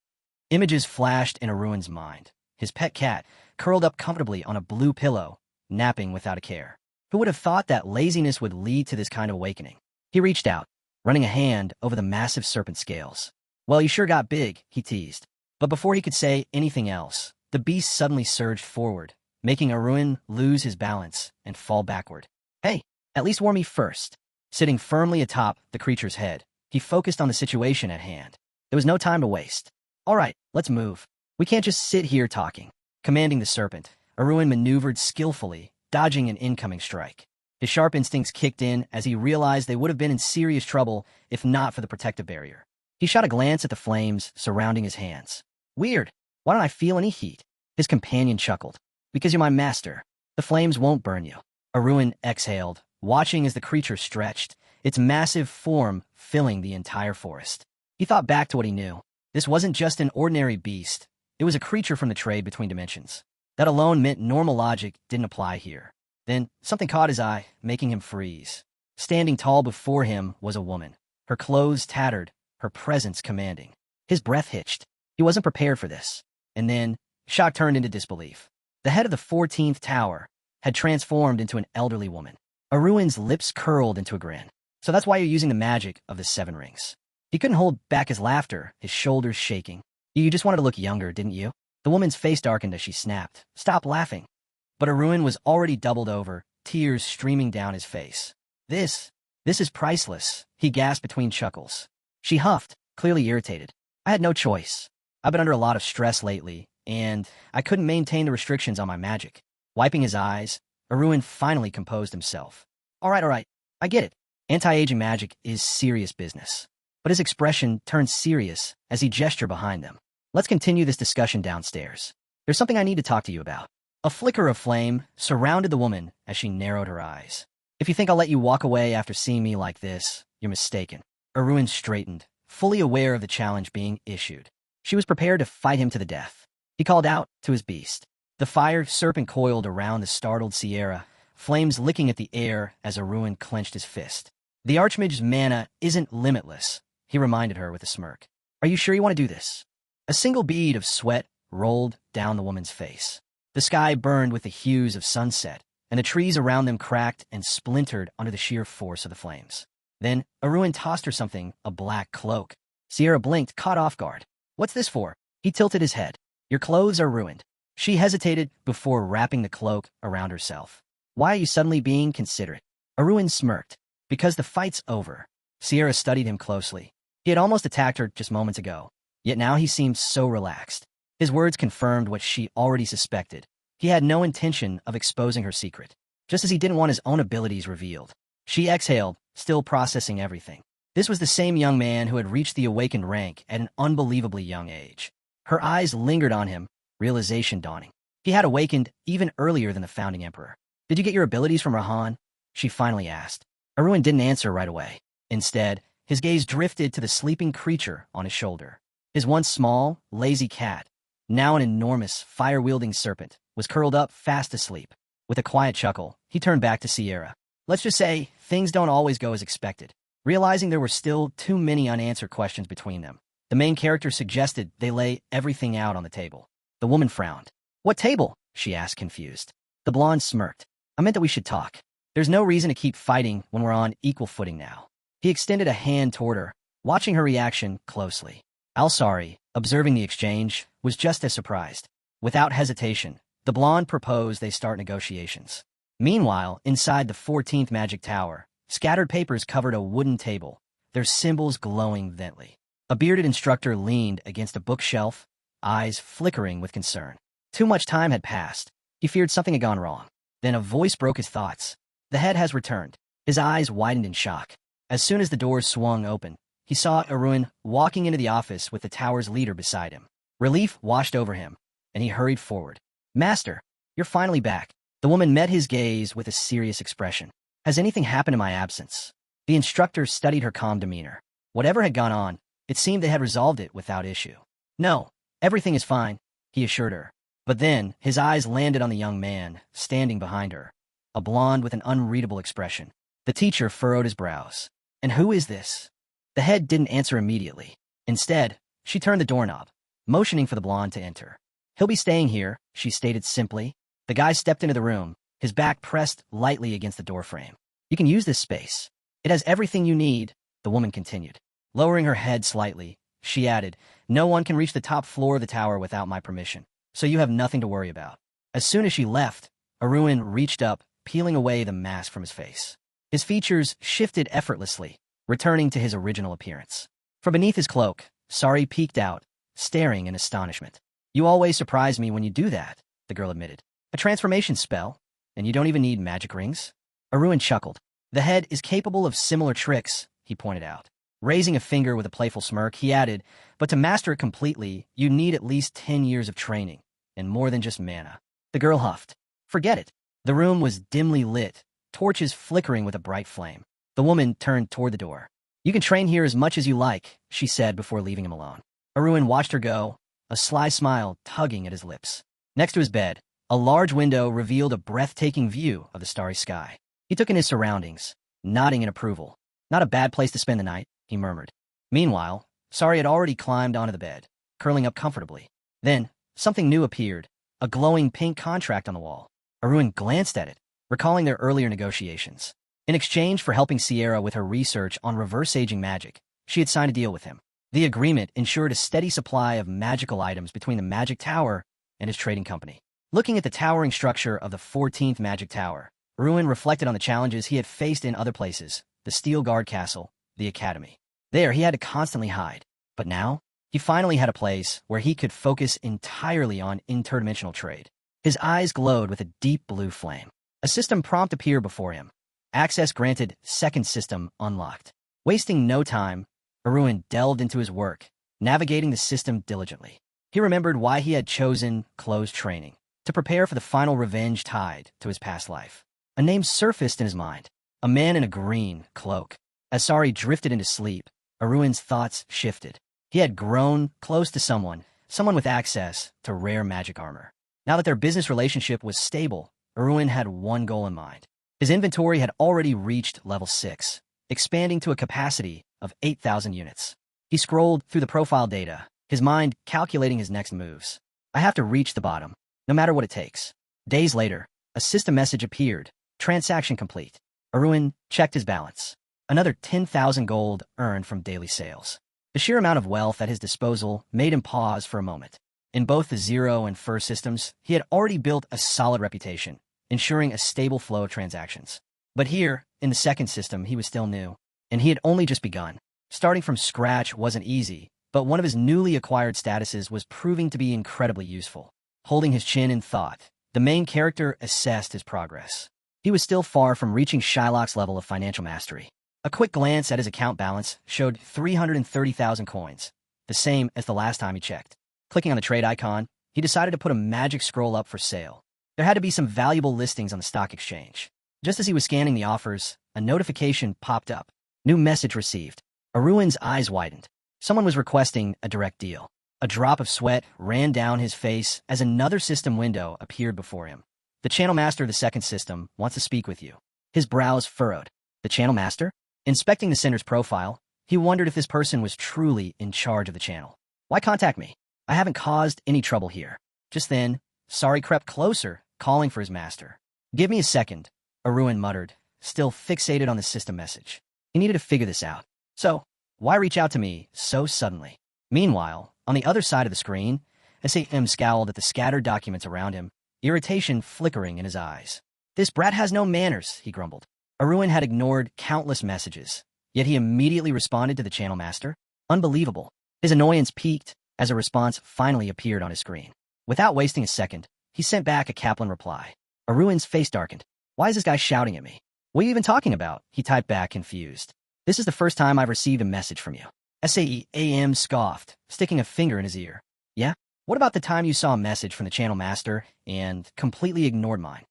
Speaker 1: Images flashed in Arun's mind. His pet cat, curled up comfortably on a blue pillow, napping without a care. Who would have thought that laziness would lead to this kind of awakening? He reached out, running a hand over the massive serpent scales. Well, you sure got big, he teased. But before he could say anything else, the beast suddenly surged forward, making Arun lose his balance and fall backward. Hey, at least warn me first. Sitting firmly atop the creature's head, he focused on the situation at hand. There was no time to waste. All right, let's move. We can't just sit here talking. Commanding the serpent, Arun maneuvered skillfully, dodging an incoming strike. His sharp instincts kicked in as he realized they would have been in serious trouble if not for the protective barrier. He shot a glance at the flames surrounding his hands. Weird. Why don't I feel any heat? His companion chuckled. Because you're my master. The flames won't burn you. Arun exhaled, watching as the creature stretched, its massive form filling the entire forest. He thought back to what he knew. This wasn't just an ordinary beast. It was a creature from the trade between dimensions. That alone meant normal logic didn't apply here. Then something caught his eye, making him freeze. Standing tall before him was a woman, her clothes tattered, her presence commanding. His breath hitched. He wasn't prepared for this. And then, shock turned into disbelief. The head of the 14th tower had transformed into an elderly woman. Arun's lips curled into a grin. So that's why you're using the magic of the 7 rings. He couldn't hold back his laughter, his shoulders shaking. You just wanted to look younger, didn't you? The woman's face darkened as she snapped. Stop laughing. But Arun was already doubled over, tears streaming down his face. This is priceless, he gasped between chuckles. She huffed, clearly irritated. I had no choice. I've been under a lot of stress lately, and I couldn't maintain the restrictions on my magic. Wiping his eyes, Arun finally composed himself. All right, I get it. Anti-aging magic is serious business. But his expression turned serious as he gestured behind them. Let's continue this discussion downstairs. There's something I need to talk to you about. A flicker of flame surrounded the woman as she narrowed her eyes. If you think I'll let you walk away after seeing me like this, you're mistaken. Arun straightened, fully aware of the challenge being issued. She was prepared to fight him to the death. He called out to his beast. The fire serpent coiled around the startled Sierra, flames licking at the air as Arun clenched his fist. The Archmage's mana isn't limitless, he reminded her with a smirk. Are you sure you want to do this? A single bead of sweat rolled down the woman's face. The sky burned with the hues of sunset, and the trees around them cracked and splintered under the sheer force of the flames. Then, Arun tossed her something, a black cloak. Sierra blinked, caught off guard. What's this for? He tilted his head. Your clothes are ruined. She hesitated before wrapping the cloak around herself. Why are you suddenly being considerate? Arun smirked. Because the fight's over. Sierra studied him closely. He had almost attacked her just moments ago, yet now he seemed so relaxed. His words confirmed what she already suspected. He had no intention of exposing her secret, just as he didn't want his own abilities revealed. She exhaled, still processing everything. This was the same young man who had reached the awakened rank at an unbelievably young age. Her eyes lingered on him, realization dawning. He had awakened even earlier than the founding emperor. Did you get your abilities from Rahan? She finally asked. Arun didn't answer right away. Instead, his gaze drifted to the sleeping creature on his shoulder. His once small, lazy cat, now an enormous, fire-wielding serpent, was curled up fast asleep. With a quiet chuckle, he turned back to Sierra. Let's just say, things don't always go as expected. Realizing there were still too many unanswered questions between them, the main character suggested they lay everything out on the table. The woman frowned. What table? She asked, confused. The blonde smirked. I meant that we should talk. There's no reason to keep fighting when we're on equal footing now. He extended a hand toward her, watching her reaction closely. Al-Sari, observing the exchange, was just as surprised. Without hesitation, the blonde proposed they start negotiations. Meanwhile, inside the 14th magic tower, scattered papers covered a wooden table, their symbols glowing vently. A bearded instructor leaned against a bookshelf, eyes flickering with concern. Too much time had passed. He feared something had gone wrong. Then a voice broke his thoughts. The head has returned. His eyes widened in shock. As soon as the doors swung open, he saw Arun walking into the office with the tower's leader beside him. Relief washed over him, and he hurried forward. Master, you're finally back. The woman met his gaze with a serious expression. Has anything happened in my absence? The instructor studied her calm demeanor. Whatever had gone on, It seemed they had resolved it without issue. No, everything is fine, he assured her. But then, his eyes landed on the young man, standing behind her, a blonde with an unreadable expression. The teacher furrowed his brows. And who is this? The head didn't answer immediately. Instead, she turned the doorknob, motioning for the blonde to enter. He'll be staying here, she stated simply. The guy stepped into the room, his back pressed lightly against the doorframe. You can use this space. It has everything you need, the woman continued. Lowering her head slightly, she added, no one can reach the top floor of the tower without my permission, so you have nothing to worry about. As soon as she left, Arun reached up, peeling away the mask from his face. His features shifted effortlessly, returning to his original appearance. From beneath his cloak, Sari peeked out, staring in astonishment. You always surprise me when you do that, the girl admitted. A transformation spell, and you don't even need magic rings? Arun chuckled. The head is capable of similar tricks, he pointed out. Raising a finger with a playful smirk, he added, but to master it completely, you need at least 10 years of training, and more than just mana. The girl huffed. Forget it. The room was dimly lit, torches flickering with a bright flame. The woman turned toward the door. You can train here as much as you like, she said before leaving him alone. Arun watched her go, a sly smile tugging at his lips. Next to his bed, a large window revealed a breathtaking view of the starry sky. He took in his surroundings, nodding in approval. Not a bad place to spend the night, he murmured. Meanwhile, Sari had already climbed onto the bed, curling up comfortably. Then, something new appeared, a glowing pink contract on the wall. Arun glanced at it, recalling their earlier negotiations. In exchange for helping Sierra with her research on reverse-aging magic, she had signed a deal with him. The agreement ensured a steady supply of magical items between the Magic Tower and his trading company. Looking at the towering structure of the 14th Magic Tower, Arun reflected on the challenges he had faced in other places, the Steel Guard Castle, the Academy. There, he had to constantly hide. But now, he finally had a place where he could focus entirely on interdimensional trade. His eyes glowed with a deep blue flame. A system prompt appeared before him. Access granted, second system unlocked. Wasting no time, Arun delved into his work, navigating the system diligently. He remembered why he had chosen closed training, to prepare for the final revenge tied to his past life. A name surfaced in his mind, a man in a green cloak. As Sari drifted into sleep, Arun's thoughts shifted. He had grown close to someone with access to rare magic armor. Now that their business relationship was stable, Arun had one goal in mind. His inventory had already reached level 6, expanding to a capacity of 8,000 units. He scrolled through the profile data, his mind calculating his next moves. I have to reach the bottom, no matter what it takes. Days later, a system message appeared. Transaction complete. Arun checked his balance. Another 10,000 gold earned from daily sales. The sheer amount of wealth at his disposal made him pause for a moment. In both the Zero and Fur systems, he had already built a solid reputation, ensuring a stable flow of transactions. But here, in the second system, he was still new, and he had only just begun. Starting from scratch wasn't easy, but one of his newly acquired statuses was proving to be incredibly useful. Holding his chin in thought, the main character assessed his progress. He was still far from reaching Shylock's level of financial mastery. A quick glance at his account balance showed 330,000 coins, the same as the last time he checked. Clicking on the trade icon, he decided to put a magic scroll up for sale. There had to be some valuable listings on the stock exchange. Just as he was scanning the offers, a notification popped up. New message received. Arun's eyes widened. Someone was requesting a direct deal. A drop of sweat ran down his face as another system window appeared before him. The channel master of the second system wants to speak with you. His brows furrowed. The channel master? Inspecting the sender's profile, he wondered if this person was truly in charge of the channel. Why contact me? I haven't caused any trouble here. Just then, Sari crept closer, calling for his master. Give me a second, Arun muttered, still fixated on the system message. He needed to figure this out. So, why reach out to me so suddenly? Meanwhile, on the other side of the screen, Sam scowled at the scattered documents around him, irritation flickering in his eyes. This brat has no manners, he grumbled. Arun had ignored countless messages, yet he immediately responded to the channel master. Unbelievable. His annoyance peaked as a response finally appeared on his screen. Without wasting a second, he sent back a Kaplan reply. Arun's face darkened. Why is this guy shouting at me? What are you even talking about? He typed back, confused. This is the first time I've received a message from you. Sam scoffed, sticking a finger in his ear. Yeah? What about the time you saw a message from the channel master and completely ignored mine?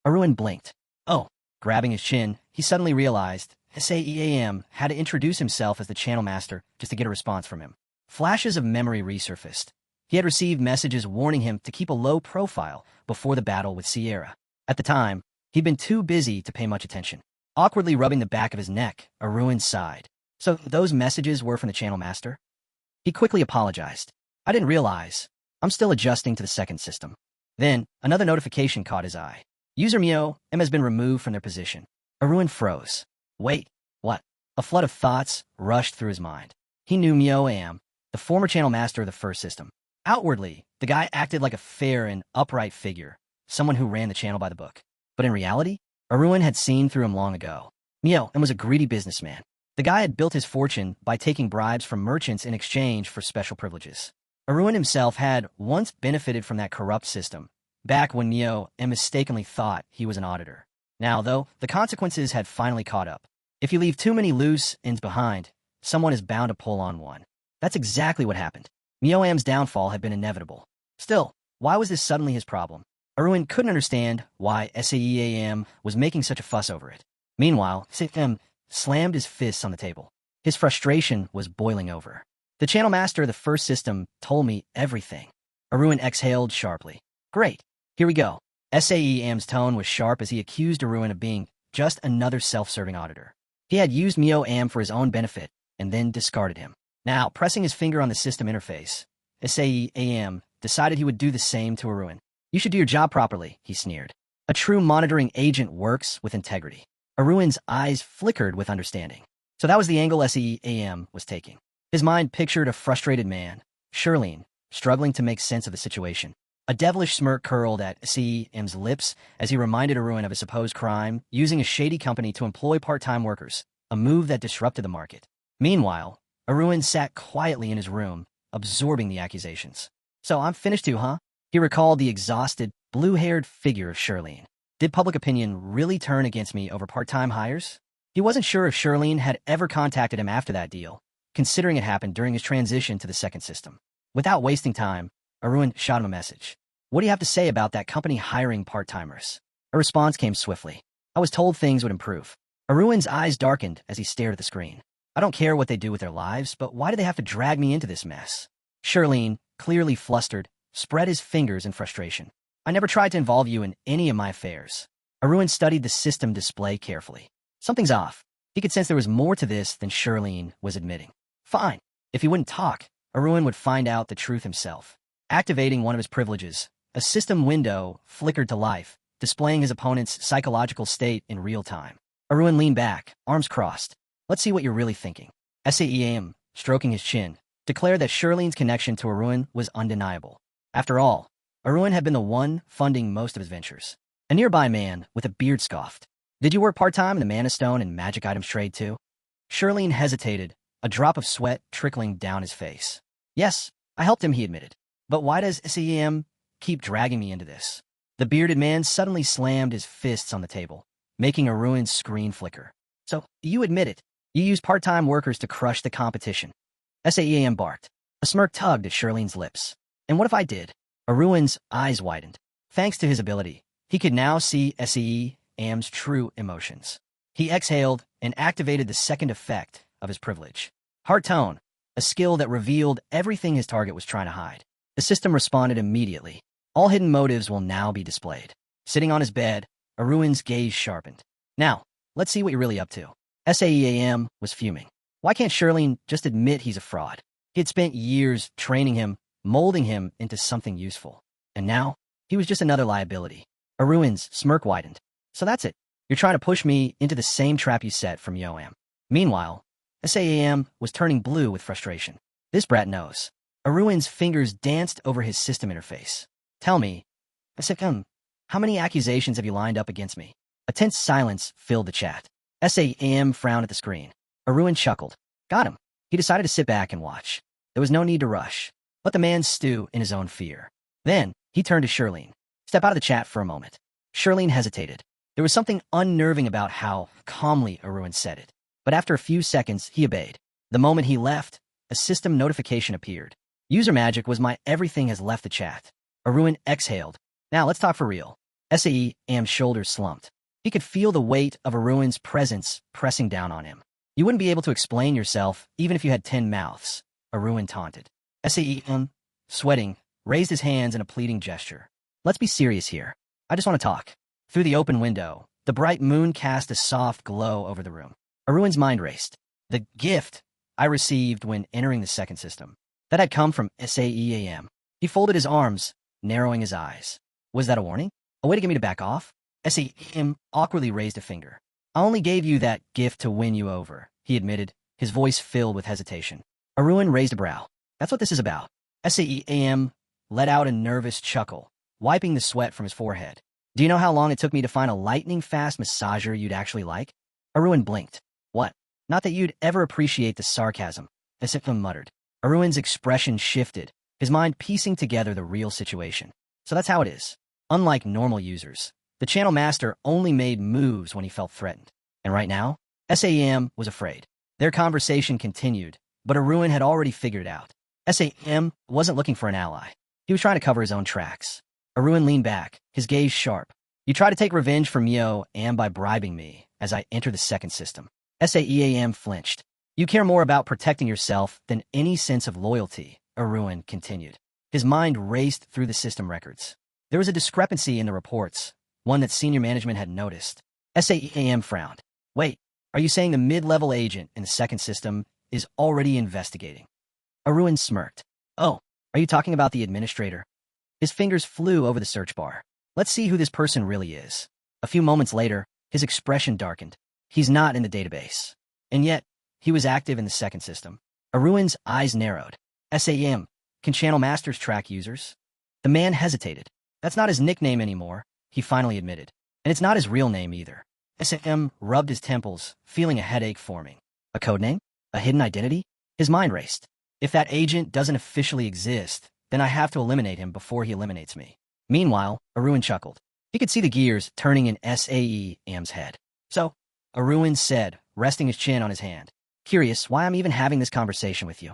Speaker 1: Arun blinked. Oh. Grabbing his chin, he suddenly realized SAEAM had to introduce himself as the channel master just to get a response from him. Flashes of memory resurfaced. He had received messages warning him to keep a low profile before the battle with Sierra. At the time, he'd been too busy to pay much attention. Awkwardly rubbing the back of his neck, Arun sighed. So those messages were from the channel master? He quickly apologized. I didn't realize. I'm still adjusting to the second system. Then, another notification caught his eye. User Mio M has been removed from their position. Arun froze. Wait, what? A flood of thoughts rushed through his mind. He knew Mio M, the former channel master of the first system. Outwardly, the guy acted like a fair and upright figure, someone who ran the channel by the book. But in reality, Arun had seen through him long ago. Mio M was a greedy businessman. The guy had built his fortune by taking bribes from merchants in exchange for special privileges. Arun himself had once benefited from that corrupt system, back when Mio M mistakenly thought he was an auditor. Now, though, the consequences had finally caught up. If you leave too many loose ends behind, someone is bound to pull on one. That's exactly what happened. Mio M's downfall had been inevitable. Still, why was this suddenly his problem? Arun couldn't understand why SAEAM was making such a fuss over it. Meanwhile, SAEAM slammed his fists on the table. His frustration was boiling over. The channel master of the first system told me everything. Arun exhaled sharply. Great. Here we go. SAEAM's tone was sharp as he accused Arun of being just another self-serving auditor. He had used Mio M for his own benefit and then discarded him. Now, pressing his finger on the system interface, SAEAM decided he would do the same to Arun. You should do your job properly, he sneered. A true monitoring agent works with integrity. Arun's eyes flickered with understanding. So that was the angle SAEAM was taking. His mind pictured a frustrated man, Shirlene, struggling to make sense of the situation. A devilish smirk curled at SAEAM's lips as he reminded Arun of his supposed crime, using a shady company to employ part-time workers, a move that disrupted the market. Meanwhile, Arun sat quietly in his room, absorbing the accusations. So I'm finished too, huh? He recalled the exhausted, blue-haired figure of Shirlene. Did public opinion really turn against me over part-time hires? He wasn't sure if Shirlene had ever contacted him after that deal, considering it happened during his transition to the second system. Without wasting time, Arun shot him a message. What do you have to say about that company hiring part-timers? A response came swiftly. I was told things would improve. Arun's eyes darkened as he stared at the screen. I don't care what they do with their lives, but why do they have to drag me into this mess? Shirlene, clearly flustered, spread his fingers in frustration. I never tried to involve you in any of my affairs. Arun studied the system display carefully. Something's off. He could sense there was more to this than Shirlene was admitting. Fine. If he wouldn't talk, Arun would find out the truth himself. Activating one of his privileges, a system window flickered to life, displaying his opponent's psychological state in real time. Arun leaned back, arms crossed. Let's see what you're really thinking. SAEAM, stroking his chin, declared that Shirlene's connection to Arun was undeniable. After all, Arun had been the one funding most of his ventures. A nearby man with a beard scoffed. Did you work part-time in the Mana Stone and magic items trade too? Shirlene hesitated, a drop of sweat trickling down his face. Yes, I helped him, he admitted. But why does SAEAM keep dragging me into this? The bearded man suddenly slammed his fists on the table, making Arun's screen flicker. So, you admit it. You use part-time workers to crush the competition. SAEAM barked. A smirk tugged at Shirlene's lips. And what if I did? Arun's eyes widened. Thanks to his ability, he could now see SAEAM's true emotions. He exhaled and activated the second effect of his privilege. Heart tone, a skill that revealed everything his target was trying to hide. The system responded immediately. All hidden motives will now be displayed. Sitting on his bed, Arun's gaze sharpened. Now, let's see what you're really up to. SAEAM was fuming. Why can't Shirlene just admit he's a fraud? He had spent years training him, molding him into something useful. And now, he was just another liability. Arun's smirk widened. So that's it. You're trying to push me into the same trap you set from Yoam. Meanwhile, SAEAM was turning blue with frustration. This brat knows. Arun's fingers danced over his system interface. Tell me, how many accusations have you lined up against me? A tense silence filled the chat. SAEAM frowned at the screen. Arun chuckled. Got him. He decided to sit back and watch. There was no need to rush. Let the man stew in his own fear. Then, he turned to Shirlene. Step out of the chat for a moment. Shirlene hesitated. There was something unnerving about how calmly Arun said it. But after a few seconds, he obeyed. The moment he left, a system notification appeared. User magic was my everything has left the chat. Arun exhaled. Now let's talk for real. SAEAM's shoulders slumped. He could feel the weight of Aruin's presence pressing down on him. You wouldn't be able to explain yourself even if you had 10 mouths, Aruin taunted. Saem, sweating, raised his hands in a pleading gesture. Let's be serious here. I just want to talk. Through the open window, the bright moon cast a soft glow over the room. Aruin's mind raced. The gift I received when entering the second system. That had come from Saem. He folded his arms, narrowing his eyes. Was that a warning? A way to get me to back off? Saem awkwardly raised a finger. I only gave you that gift to win you over, he admitted, his voice filled with hesitation. Aruin raised a brow. That's what this is about. Saem let out a nervous chuckle, wiping the sweat from his forehead. Do you know how long it took me to find a lightning-fast massager you'd actually like? Aruin blinked. What? Not that you'd ever appreciate the sarcasm, Saem muttered. Aruin's expression shifted, his mind piecing together the real situation. So that's how it is. Unlike normal users, the channel master only made moves when he felt threatened. And right now, Saem was afraid. Their conversation continued, but Aruin had already figured it out. Saem wasn't looking for an ally. He was trying to cover his own tracks. Aruin leaned back, his gaze sharp. You try to take revenge from Yo and by bribing me as I enter the second system. Saem flinched. You care more about protecting yourself than any sense of loyalty, Aruin continued. His mind raced through the system records. There was a discrepancy in the reports, one that senior management had noticed. Saem frowned. Wait, are you saying the mid-level agent in the second system is already investigating? Aruin smirked. Oh, are you talking about the administrator? His fingers flew over the search bar. Let's see who this person really is. A few moments later, his expression darkened. He's not in the database. And yet, he was active in the second system. Aruin's eyes narrowed. Saem, can channel masters track users? The man hesitated. That's not his nickname anymore, he finally admitted. And it's not his real name either. Saem rubbed his temples, feeling a headache forming. A codename? A hidden identity? His mind raced. If that agent doesn't officially exist, then I have to eliminate him before he eliminates me. Meanwhile, Aruin chuckled. He could see the gears turning in Saem's head. So, Aruin said, resting his chin on his hand. Curious why I'm even having this conversation with you.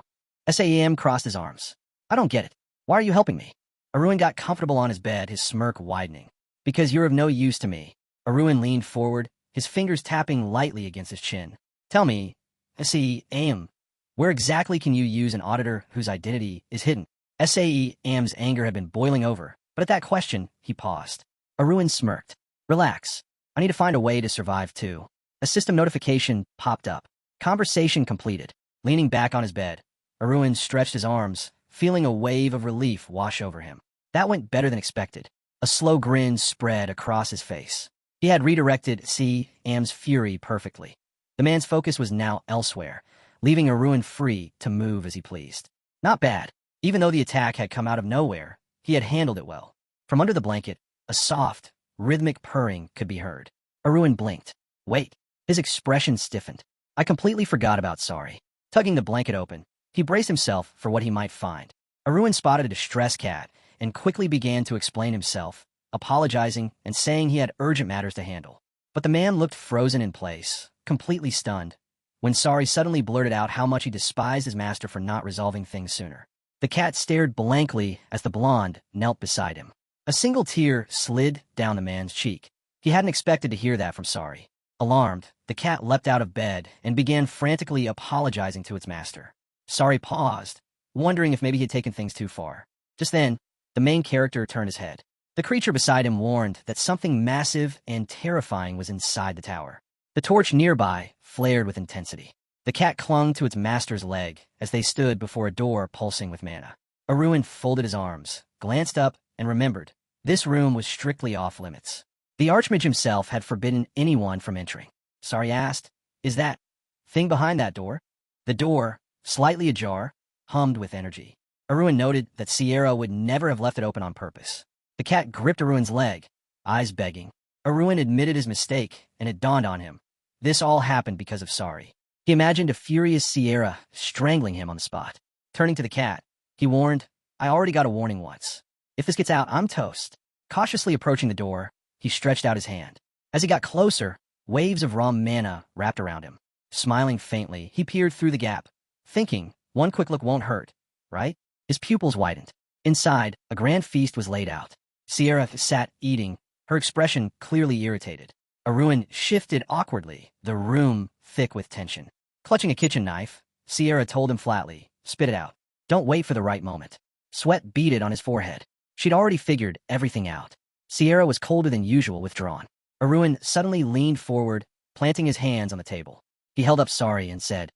Speaker 1: Saem crossed his arms. I don't get it. Why are you helping me? Aruin got comfortable on his bed, his smirk widening. Because you're of no use to me. Aruin leaned forward, his fingers tapping lightly against his chin. Tell me, Saem, where exactly can you use an auditor whose identity is hidden? Saem's anger had been boiling over, but at that question, he paused. Aruin smirked. Relax. I need to find a way to survive too. A system notification popped up. Conversation completed. Leaning back on his bed, Aruin stretched his arms, feeling a wave of relief wash over him. That went better than expected. A slow grin spread across his face. He had redirected Saem's fury perfectly. The man's focus was now elsewhere, leaving Aruin free to move as he pleased. Not bad. Even though the attack had come out of nowhere, he had handled it well. From under the blanket, a soft, rhythmic purring could be heard. Aruin blinked. Wait. His expression stiffened. I completely forgot about sorry. Tugging the blanket open, he braced himself for what he might find. Aruin spotted a distressed cat and quickly began to explain himself, apologizing and saying he had urgent matters to handle. But the man looked frozen in place, completely stunned, when Sari suddenly blurted out how much he despised his master for not resolving things sooner. The cat stared blankly as the blonde knelt beside him. A single tear slid down the man's cheek. He hadn't expected to hear that from Sari. Alarmed, the cat leapt out of bed and began frantically apologizing to its master. Sari paused, wondering if maybe he had taken things too far. Just then, the main character turned his head. The creature beside him warned that something massive and terrifying was inside the tower. The torch nearby flared with intensity. The cat clung to its master's leg as they stood before a door pulsing with mana. Aruin folded his arms, glanced up, and remembered. This room was strictly off-limits. The Archmage himself had forbidden anyone from entering. Sari asked, Is that thing behind that door? The door, slightly ajar, hummed with energy. Aruin noted that Sierra would never have left it open on purpose. The cat gripped Aruin's leg, eyes begging. Aruin admitted his mistake, and it dawned on him. This all happened because of Sari. He imagined a furious Sierra strangling him on the spot. Turning to the cat, he warned, I already got a warning once. If this gets out, I'm toast. Cautiously approaching the door, he stretched out his hand. As he got closer, waves of raw mana wrapped around him. Smiling faintly, he peered through the gap, thinking, one quick look won't hurt, right? His pupils widened. Inside, a grand feast was laid out. Sierra sat eating, her expression clearly irritated. Arun shifted awkwardly, the room thick with tension. Clutching a kitchen knife, Sierra told him flatly, "Spit it out. Don't wait for the right moment." Sweat beaded on his forehead. She'd already figured everything out. Sierra was colder than usual, withdrawn. Arun suddenly leaned forward, planting his hands on the table. He held up Sari and said,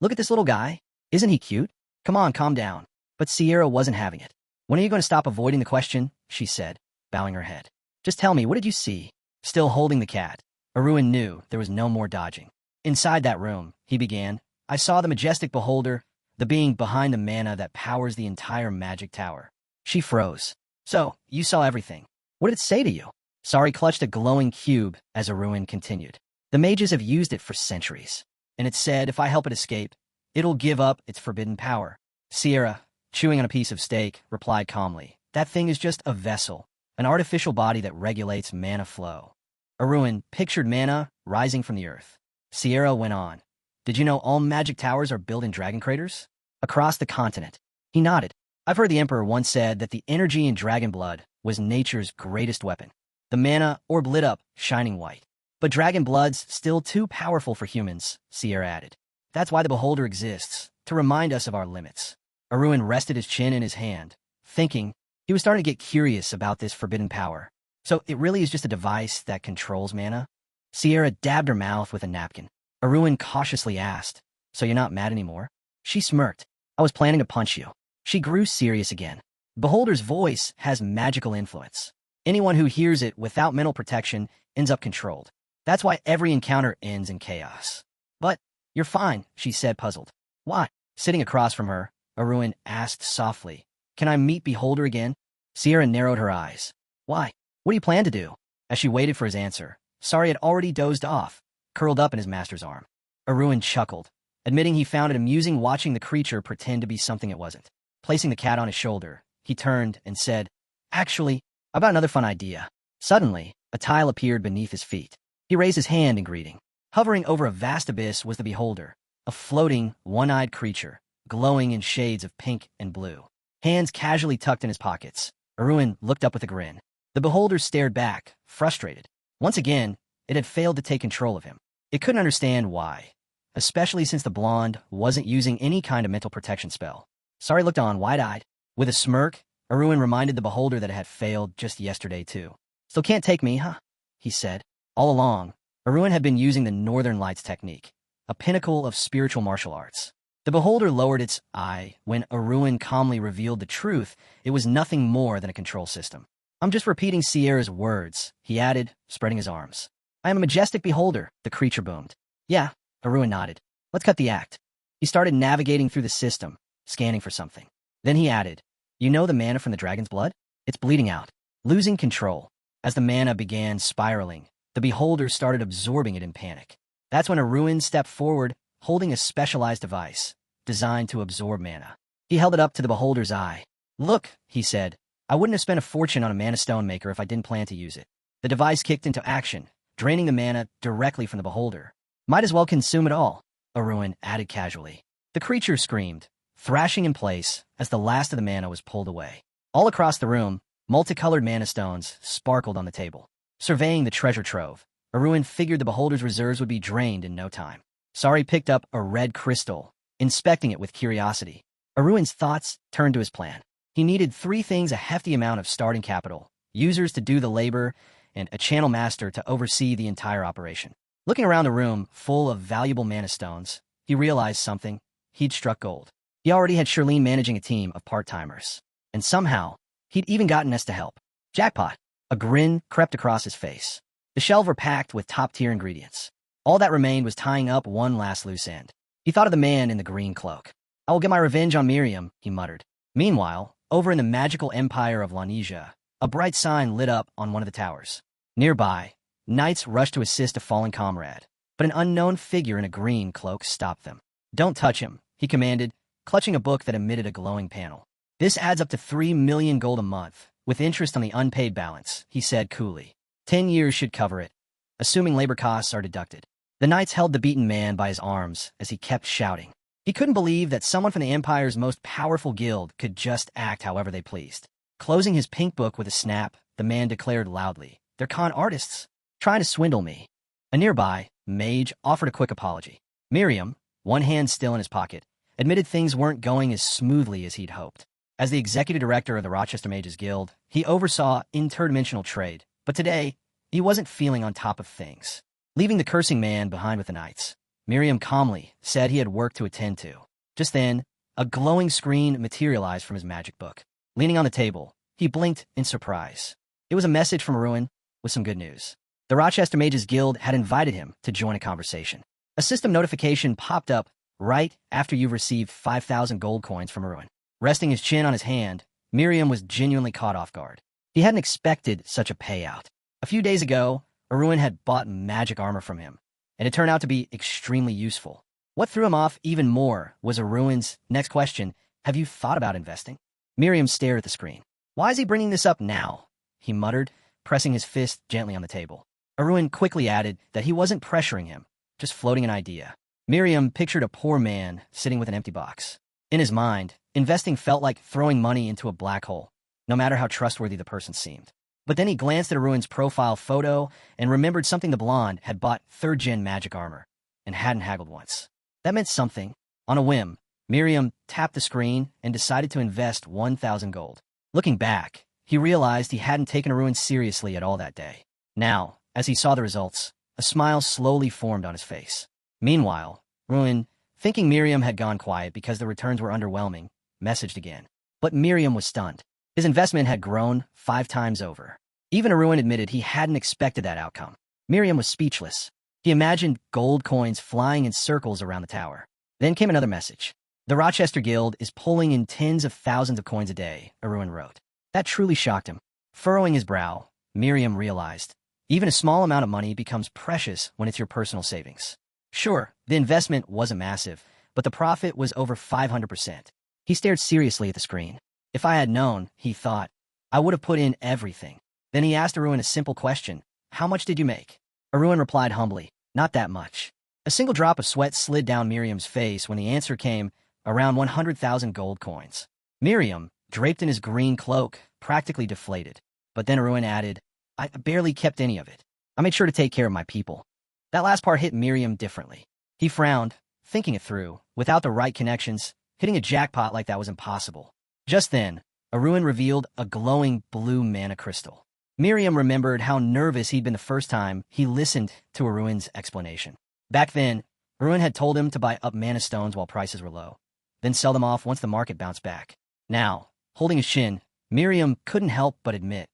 Speaker 1: "Look at this little guy. Isn't he cute? Come on, calm down." But Sierra wasn't having it. "When are you going to stop avoiding the question?" she said, bowing her head. "Just tell me, what did you see?" Still holding the cat, Arun knew there was no more dodging. "Inside that room," he began, "I saw the majestic beholder, the being behind the mana that powers the entire magic tower." She froze. "So, you saw everything. What did it say to you?" Sari clutched a glowing cube as Arun continued. "The mages have used it for centuries, and it said if I help it escape, it'll give up its forbidden power." Sierra, chewing on a piece of steak, replied calmly, "That thing is just a vessel, an artificial body that regulates mana flow." Arun pictured mana rising from the earth. Sierra went on, "Did you know all magic towers are built in dragon craters? Across the continent." He nodded. "I've heard the Emperor once said that the energy in dragon blood was nature's greatest weapon." The mana orb lit up, shining white. "But dragon blood's still too powerful for humans," Sierra added. "That's why the beholder exists, to remind us of our limits." Arun rested his chin in his hand, thinking. He was starting to get curious about this forbidden power. So it really is just a device that controls mana? Sierra dabbed her mouth with a napkin. Arun cautiously asked, "So you're not mad anymore?" She smirked. "I was planning to punch you." She grew serious again. Beholder's voice has magical influence. Anyone who hears it without mental protection ends up controlled. That's why every encounter ends in chaos. "But you're fine," she said, puzzled. "Why?" Sitting across from her, Arun asked softly, "Can I meet Beholder again?" Sierra narrowed her eyes. "Why? What do you plan to do?" As she waited for his answer, Sari had already dozed off, curled up in his master's arm. Arun chuckled, admitting he found it amusing watching the creature pretend to be something it wasn't. Placing the cat on his shoulder, he turned and said, "Actually, I've got another fun idea." Suddenly, a tile appeared beneath his feet. He raised his hand in greeting. Hovering over a vast abyss was the Beholder, a floating, one-eyed creature, glowing in shades of pink and blue. Hands casually tucked in his pockets, Arun looked up with a grin. The Beholder stared back, frustrated. Once again, it had failed to take control of him. It couldn't understand why, especially since the blonde wasn't using any kind of mental protection spell. Sari looked on wide-eyed. With a smirk, Arun reminded the Beholder that it had failed just yesterday, too. "Still can't take me, huh?" he said. All along, Arun had been using the Northern Lights technique, a pinnacle of spiritual martial arts. The Beholder lowered its eye when Arun calmly revealed the truth. It was nothing more than a control system. "I'm just repeating Sierra's words," he added, spreading his arms. "I am a majestic beholder," the creature boomed. "Yeah," Arun nodded. "Let's cut the act." He started navigating through the system, scanning for something. Then he added, "You know the mana from the dragon's blood? It's bleeding out, losing control." As the mana began spiraling, the beholder started absorbing it in panic. That's when Arun stepped forward, holding a specialized device, designed to absorb mana. He held it up to the beholder's eye. "Look," he said, "I wouldn't have spent a fortune on a mana stone maker if I didn't plan to use it." The device kicked into action, draining the mana directly from the beholder. "Might as well consume it all," Arun added casually. The creature screamed, thrashing in place as the last of the mana was pulled away. All across the room, multicolored mana stones sparkled on the table. Surveying the treasure trove, Arun figured the beholder's reserves would be drained in no time. Sari picked up a red crystal, inspecting it with curiosity. Arun's thoughts turned to his plan. He needed three things: a hefty amount of starting capital, users to do the labor, and a channel master to oversee the entire operation. Looking around the room full of valuable mana stones, he realized something. He'd struck gold. He already had Shirlene managing a team of part-timers. And somehow, he'd even gotten Ness to help. Jackpot! A grin crept across his face. The shelves were packed with top-tier ingredients. All that remained was tying up one last loose end. He thought of the man in the green cloak. "I will get my revenge on Miriam," he muttered. Meanwhile, over in the magical empire of Lanesia, a bright sign lit up on one of the towers. Nearby, knights rushed to assist a fallen comrade, but an unknown figure in a green cloak stopped them. "Don't touch him," he commanded, clutching a book that emitted a glowing panel. "This adds up to 3 million gold a month, with interest on the unpaid balance," he said coolly. 10 years should cover it, assuming labor costs are deducted. The knights held the beaten man by his arms as he kept shouting. He couldn't believe that someone from the Empire's most powerful guild could just act however they pleased. Closing his pink book with a snap, the man declared loudly, "They're con artists. trying to swindle me. A nearby mage offered a quick apology. Miriam, one hand still in his pocket, admitted things weren't going as smoothly as he'd hoped. As the executive director of the Rochester Mages Guild, he oversaw interdimensional trade, but today, he wasn't feeling on top of things. Leaving the cursing man behind with the knights, Miriam calmly said he had work to attend to. Just then, a glowing screen materialized from his magic book. Leaning on the table, he blinked in surprise. It was a message from Ruin with some good news. The Rochester Mages Guild had invited him to join a conversation. A system notification popped up right after you received 5,000 gold coins from Ruin. Resting his chin on his hand, Miriam was genuinely caught off guard. He hadn't expected such a payout. A few days ago, Arun had bought magic armor from him, and it turned out to be extremely useful. What threw him off even more was Arun's next question: have you thought about investing? Miriam stared at the screen. Why is he bringing this up now? He muttered, pressing his fist gently on the table. Arun quickly added that he wasn't pressuring him, just floating an idea. Miriam pictured a poor man sitting with an empty box. In his mind, investing felt like throwing money into a black hole, no matter how trustworthy the person seemed. But then he glanced at Arun's profile photo and remembered something. The blonde had bought 3rd-gen magic armor and hadn't haggled once. That meant something. On a whim, Miriam tapped the screen and decided to invest 1,000 gold. Looking back, he realized he hadn't taken Arun seriously at all that day. Now, as he saw the results, a smile slowly formed on his face. Meanwhile, Arun, thinking Miriam had gone quiet because the returns were underwhelming, messaged again. But Miriam was stunned. His investment had grown 5 times over. Even Arun admitted he hadn't expected that outcome. Miriam was speechless. He imagined gold coins flying in circles around the tower. Then came another message. The Rochester Guild is pulling in tens of thousands of coins a day, Arun wrote. That truly shocked him. Furrowing his brow, Miriam realized, even a small amount of money becomes precious when it's your personal savings. Sure, the investment wasn't massive, but the profit was over 500%. He stared seriously at the screen. If I had known, he thought, I would have put in everything. Then he asked Arun a simple question. How much did you make? Arun replied humbly, not that much. A single drop of sweat slid down Miriam's face when the answer came, around 100,000 gold coins. Miriam, draped in his green cloak, practically deflated. But then Arun added, I barely kept any of it. I made sure to take care of my people. That last part hit Miriam differently. He frowned, thinking it through. Without the right connections, hitting a jackpot like that was impossible. Just then, Arun revealed a glowing blue mana crystal. Miriam remembered how nervous he'd been the first time he listened to Arun's explanation. Back then, Arun had told him to buy up mana stones while prices were low, then sell them off once the market bounced back. Now, holding his shin, Miriam couldn't help but admit,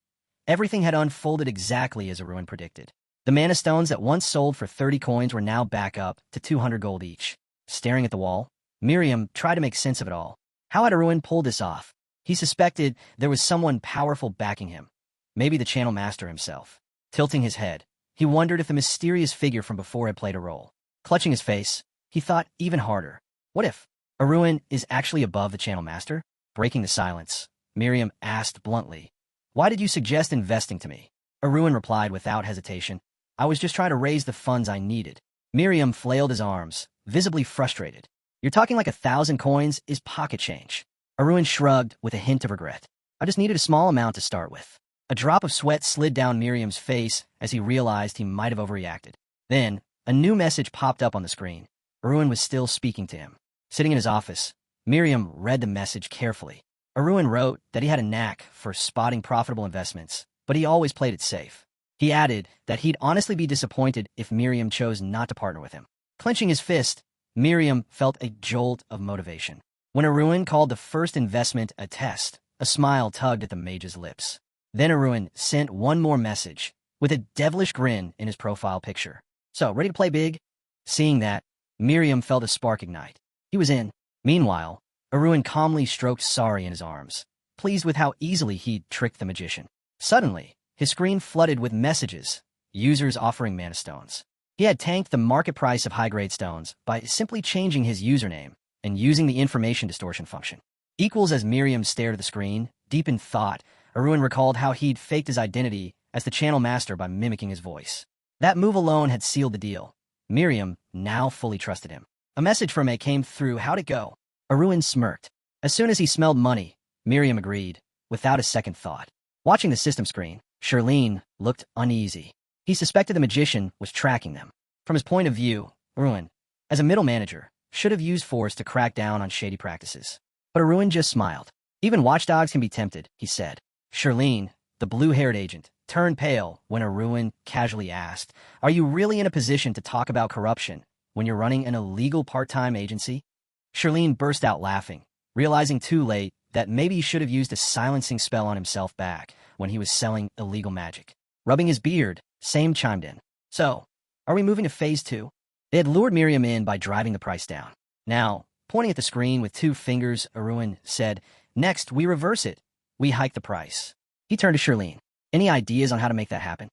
Speaker 1: everything had unfolded exactly as Arun predicted. The mana stones that once sold for 30 coins were now back up to 200 gold each. Staring at the wall, Miriam tried to make sense of it all. How had Arun pulled this off? He suspected there was someone powerful backing him. Maybe the channel master himself. Tilting his head, he wondered if the mysterious figure from before had played a role. Clutching his face, he thought even harder. What if Arun is actually above the channel master? Breaking the silence, Miriam asked bluntly, why did you suggest investing to me? Arun replied without hesitation, I was just trying to raise the funds I needed. Miriam flailed his arms, visibly frustrated. You're talking like 1,000 coins is pocket change. Arun shrugged with a hint of regret. I just needed a small amount to start with. A drop of sweat slid down Miriam's face as he realized he might have overreacted. Then, a new message popped up on the screen. Arun was still speaking to him. Sitting in his office, Miriam read the message carefully. Arun wrote that he had a knack for spotting profitable investments, but he always played it safe. He added that he'd honestly be disappointed if Miriam chose not to partner with him. Clenching his fist, Miriam felt a jolt of motivation. When Arun called the first investment a test, a smile tugged at the mage's lips. Then Arun sent one more message, with a devilish grin in his profile picture. So, ready to play big? Seeing that, Miriam felt a spark ignite. He was in. Meanwhile, Arun calmly stroked Sari in his arms, pleased with how easily he'd tricked the magician. Suddenly, his screen flooded with messages, users offering mana stones. He had tanked the market price of high-grade stones by simply changing his username and using the information distortion function. Equals as Miriam stared at the screen, deep in thought, Arun recalled how he'd faked his identity as the channel master by mimicking his voice. That move alone had sealed the deal. Miriam now fully trusted him. A message from A came through. How'd it go? Arun smirked. As soon as he smelled money, Miriam agreed, without a second thought. Watching the system screen, Charlene looked uneasy. He suspected the magician was tracking them. From his point of view, Arun, as a middle manager, should have used force to crack down on shady practices. But Arun just smiled. Even watchdogs can be tempted, he said. Charlene, the blue-haired agent, turned pale when Arun casually asked, "Are you really in a position to talk about corruption when you're running an illegal part-time agency?" Charlene burst out laughing, realizing too late that maybe he should have used a silencing spell on himself back when he was selling illegal magic. Rubbing his beard, Same chimed in. "So, are we moving to Phase 2? They had lured Miriam in by driving the price down. Now, pointing at the screen with 2 fingers, Arun said, "Next, we reverse it. We hike the price." He turned to Charlene. "Any ideas on how to make that happen?"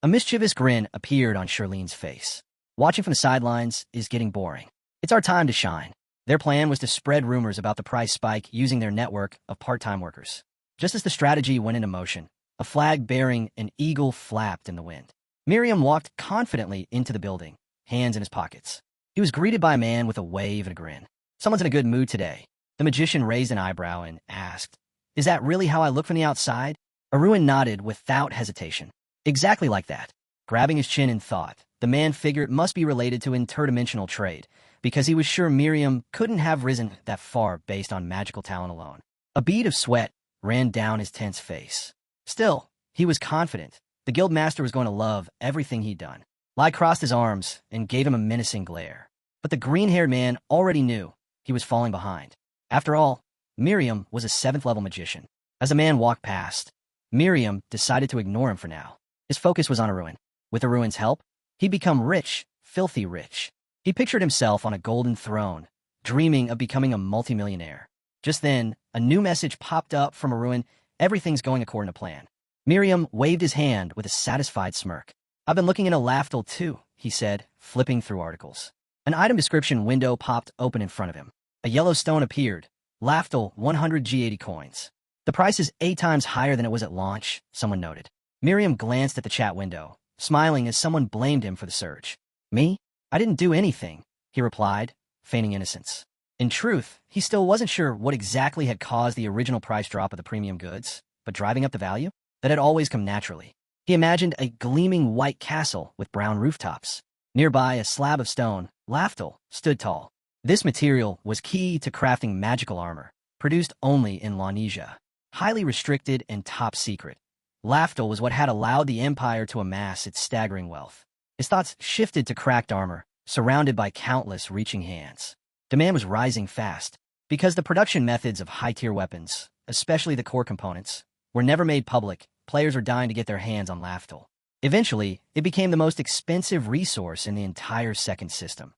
Speaker 1: A mischievous grin appeared on Charlene's face. "Watching from the sidelines is getting boring. It's our time to shine." Their plan was to spread rumors about the price spike using their network of part-time workers. Just as the strategy went into motion, a flag bearing an eagle flapped in the wind. Miriam walked confidently into the building, hands in his pockets. He was greeted by a man with a wave and a grin. "Someone's in a good mood today." The magician raised an eyebrow and asked, "Is that really how I look from the outside?" Arun nodded without hesitation. "Exactly like that." Grabbing his chin in thought, the man figured it must be related to interdimensional trade, because he was sure Miriam couldn't have risen that far based on magical talent alone. A bead of sweat ran down his tense face. Still, he was confident. The guildmaster was going to love everything he'd done. Lai crossed his arms and gave him a menacing glare. But the green-haired man already knew he was falling behind. After all, Miriam was a 7th-level magician. As the man walked past, Miriam decided to ignore him for now. His focus was on Arun. With Arun's help, he'd become rich, filthy rich. He pictured himself on a golden throne, dreaming of becoming a multimillionaire. Just then, a new message popped up from Arun. "Everything's going according to plan." Miriam waved his hand with a satisfied smirk. "I've been looking into Laftel too," he said, flipping through articles. An item description window popped open in front of him. A yellow stone appeared. Laftel, 100 G80 coins. "The price is 8 times higher than it was at launch," someone noted. Miriam glanced at the chat window, smiling as someone blamed him for the surge. "Me? I didn't do anything," he replied, feigning innocence. In truth, he still wasn't sure what exactly had caused the original price drop of the premium goods, but driving up the value? That had always come naturally. He imagined a gleaming white castle with brown rooftops. Nearby, a slab of stone, Laftel, stood tall. This material was key to crafting magical armor, produced only in Launesia. Highly restricted and top secret, Laftel was what had allowed the Empire to amass its staggering wealth. His thoughts shifted to cracked armor, surrounded by countless reaching hands. Demand was rising fast, because the production methods of high-tier weapons, especially the core components, were never made public. Players were dying to get their hands on Laftel. Eventually, it became the most expensive resource in the entire second system,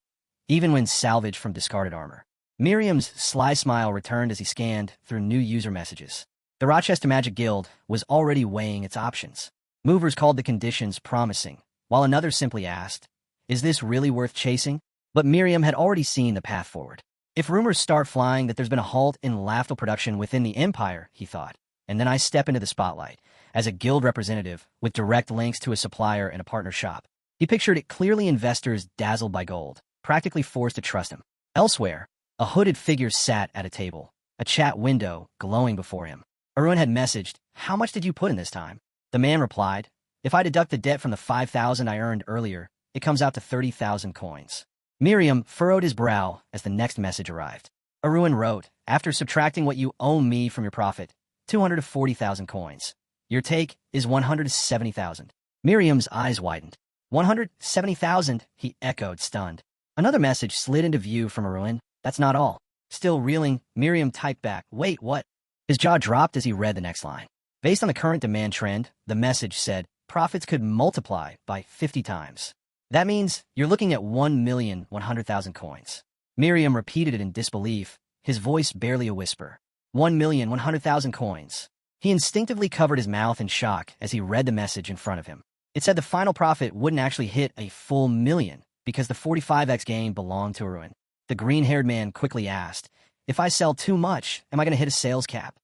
Speaker 1: even when salvaged from discarded armor. Miriam's sly smile returned as he scanned through new user messages. The Rochester Magic Guild was already weighing its options. Movers called the conditions promising, while another simply asked, "Is this really worth chasing?" But Miriam had already seen the path forward. If rumors start flying that there's been a halt in Laftel production within the Empire, he thought, and then I step into the spotlight as a guild representative with direct links to a supplier and a partner shop. He pictured it clearly investors dazzled by gold, practically forced to trust him. Elsewhere, a hooded figure sat at a table, a chat window glowing before him. Arun had messaged, "How much did you put in this time?" The man replied, "If I deduct the debt from the 5,000 I earned earlier, it comes out to 30,000 coins. Miriam furrowed his brow as the next message arrived. Arun wrote, "After subtracting what you owe me from your profit, 240,000 coins. Your take is 170,000. Miriam's eyes widened. 170,000, he echoed, stunned. Another message slid into view from Arun. "That's not all." Still reeling, Miriam typed back, "Wait, what?" His jaw dropped as he read the next line. Based on the current demand trend, the message said, profits could multiply by 50 times. That means you're looking at 1,100,000 coins. Miriam repeated it in disbelief, his voice barely a whisper. 1,100,000 coins. He instinctively covered his mouth in shock as he read the message in front of him. It said the final profit wouldn't actually hit a full million because the 45x gain belonged to Arun. The green-haired man quickly asked, "If I sell too much, am I going to hit a sales cap?"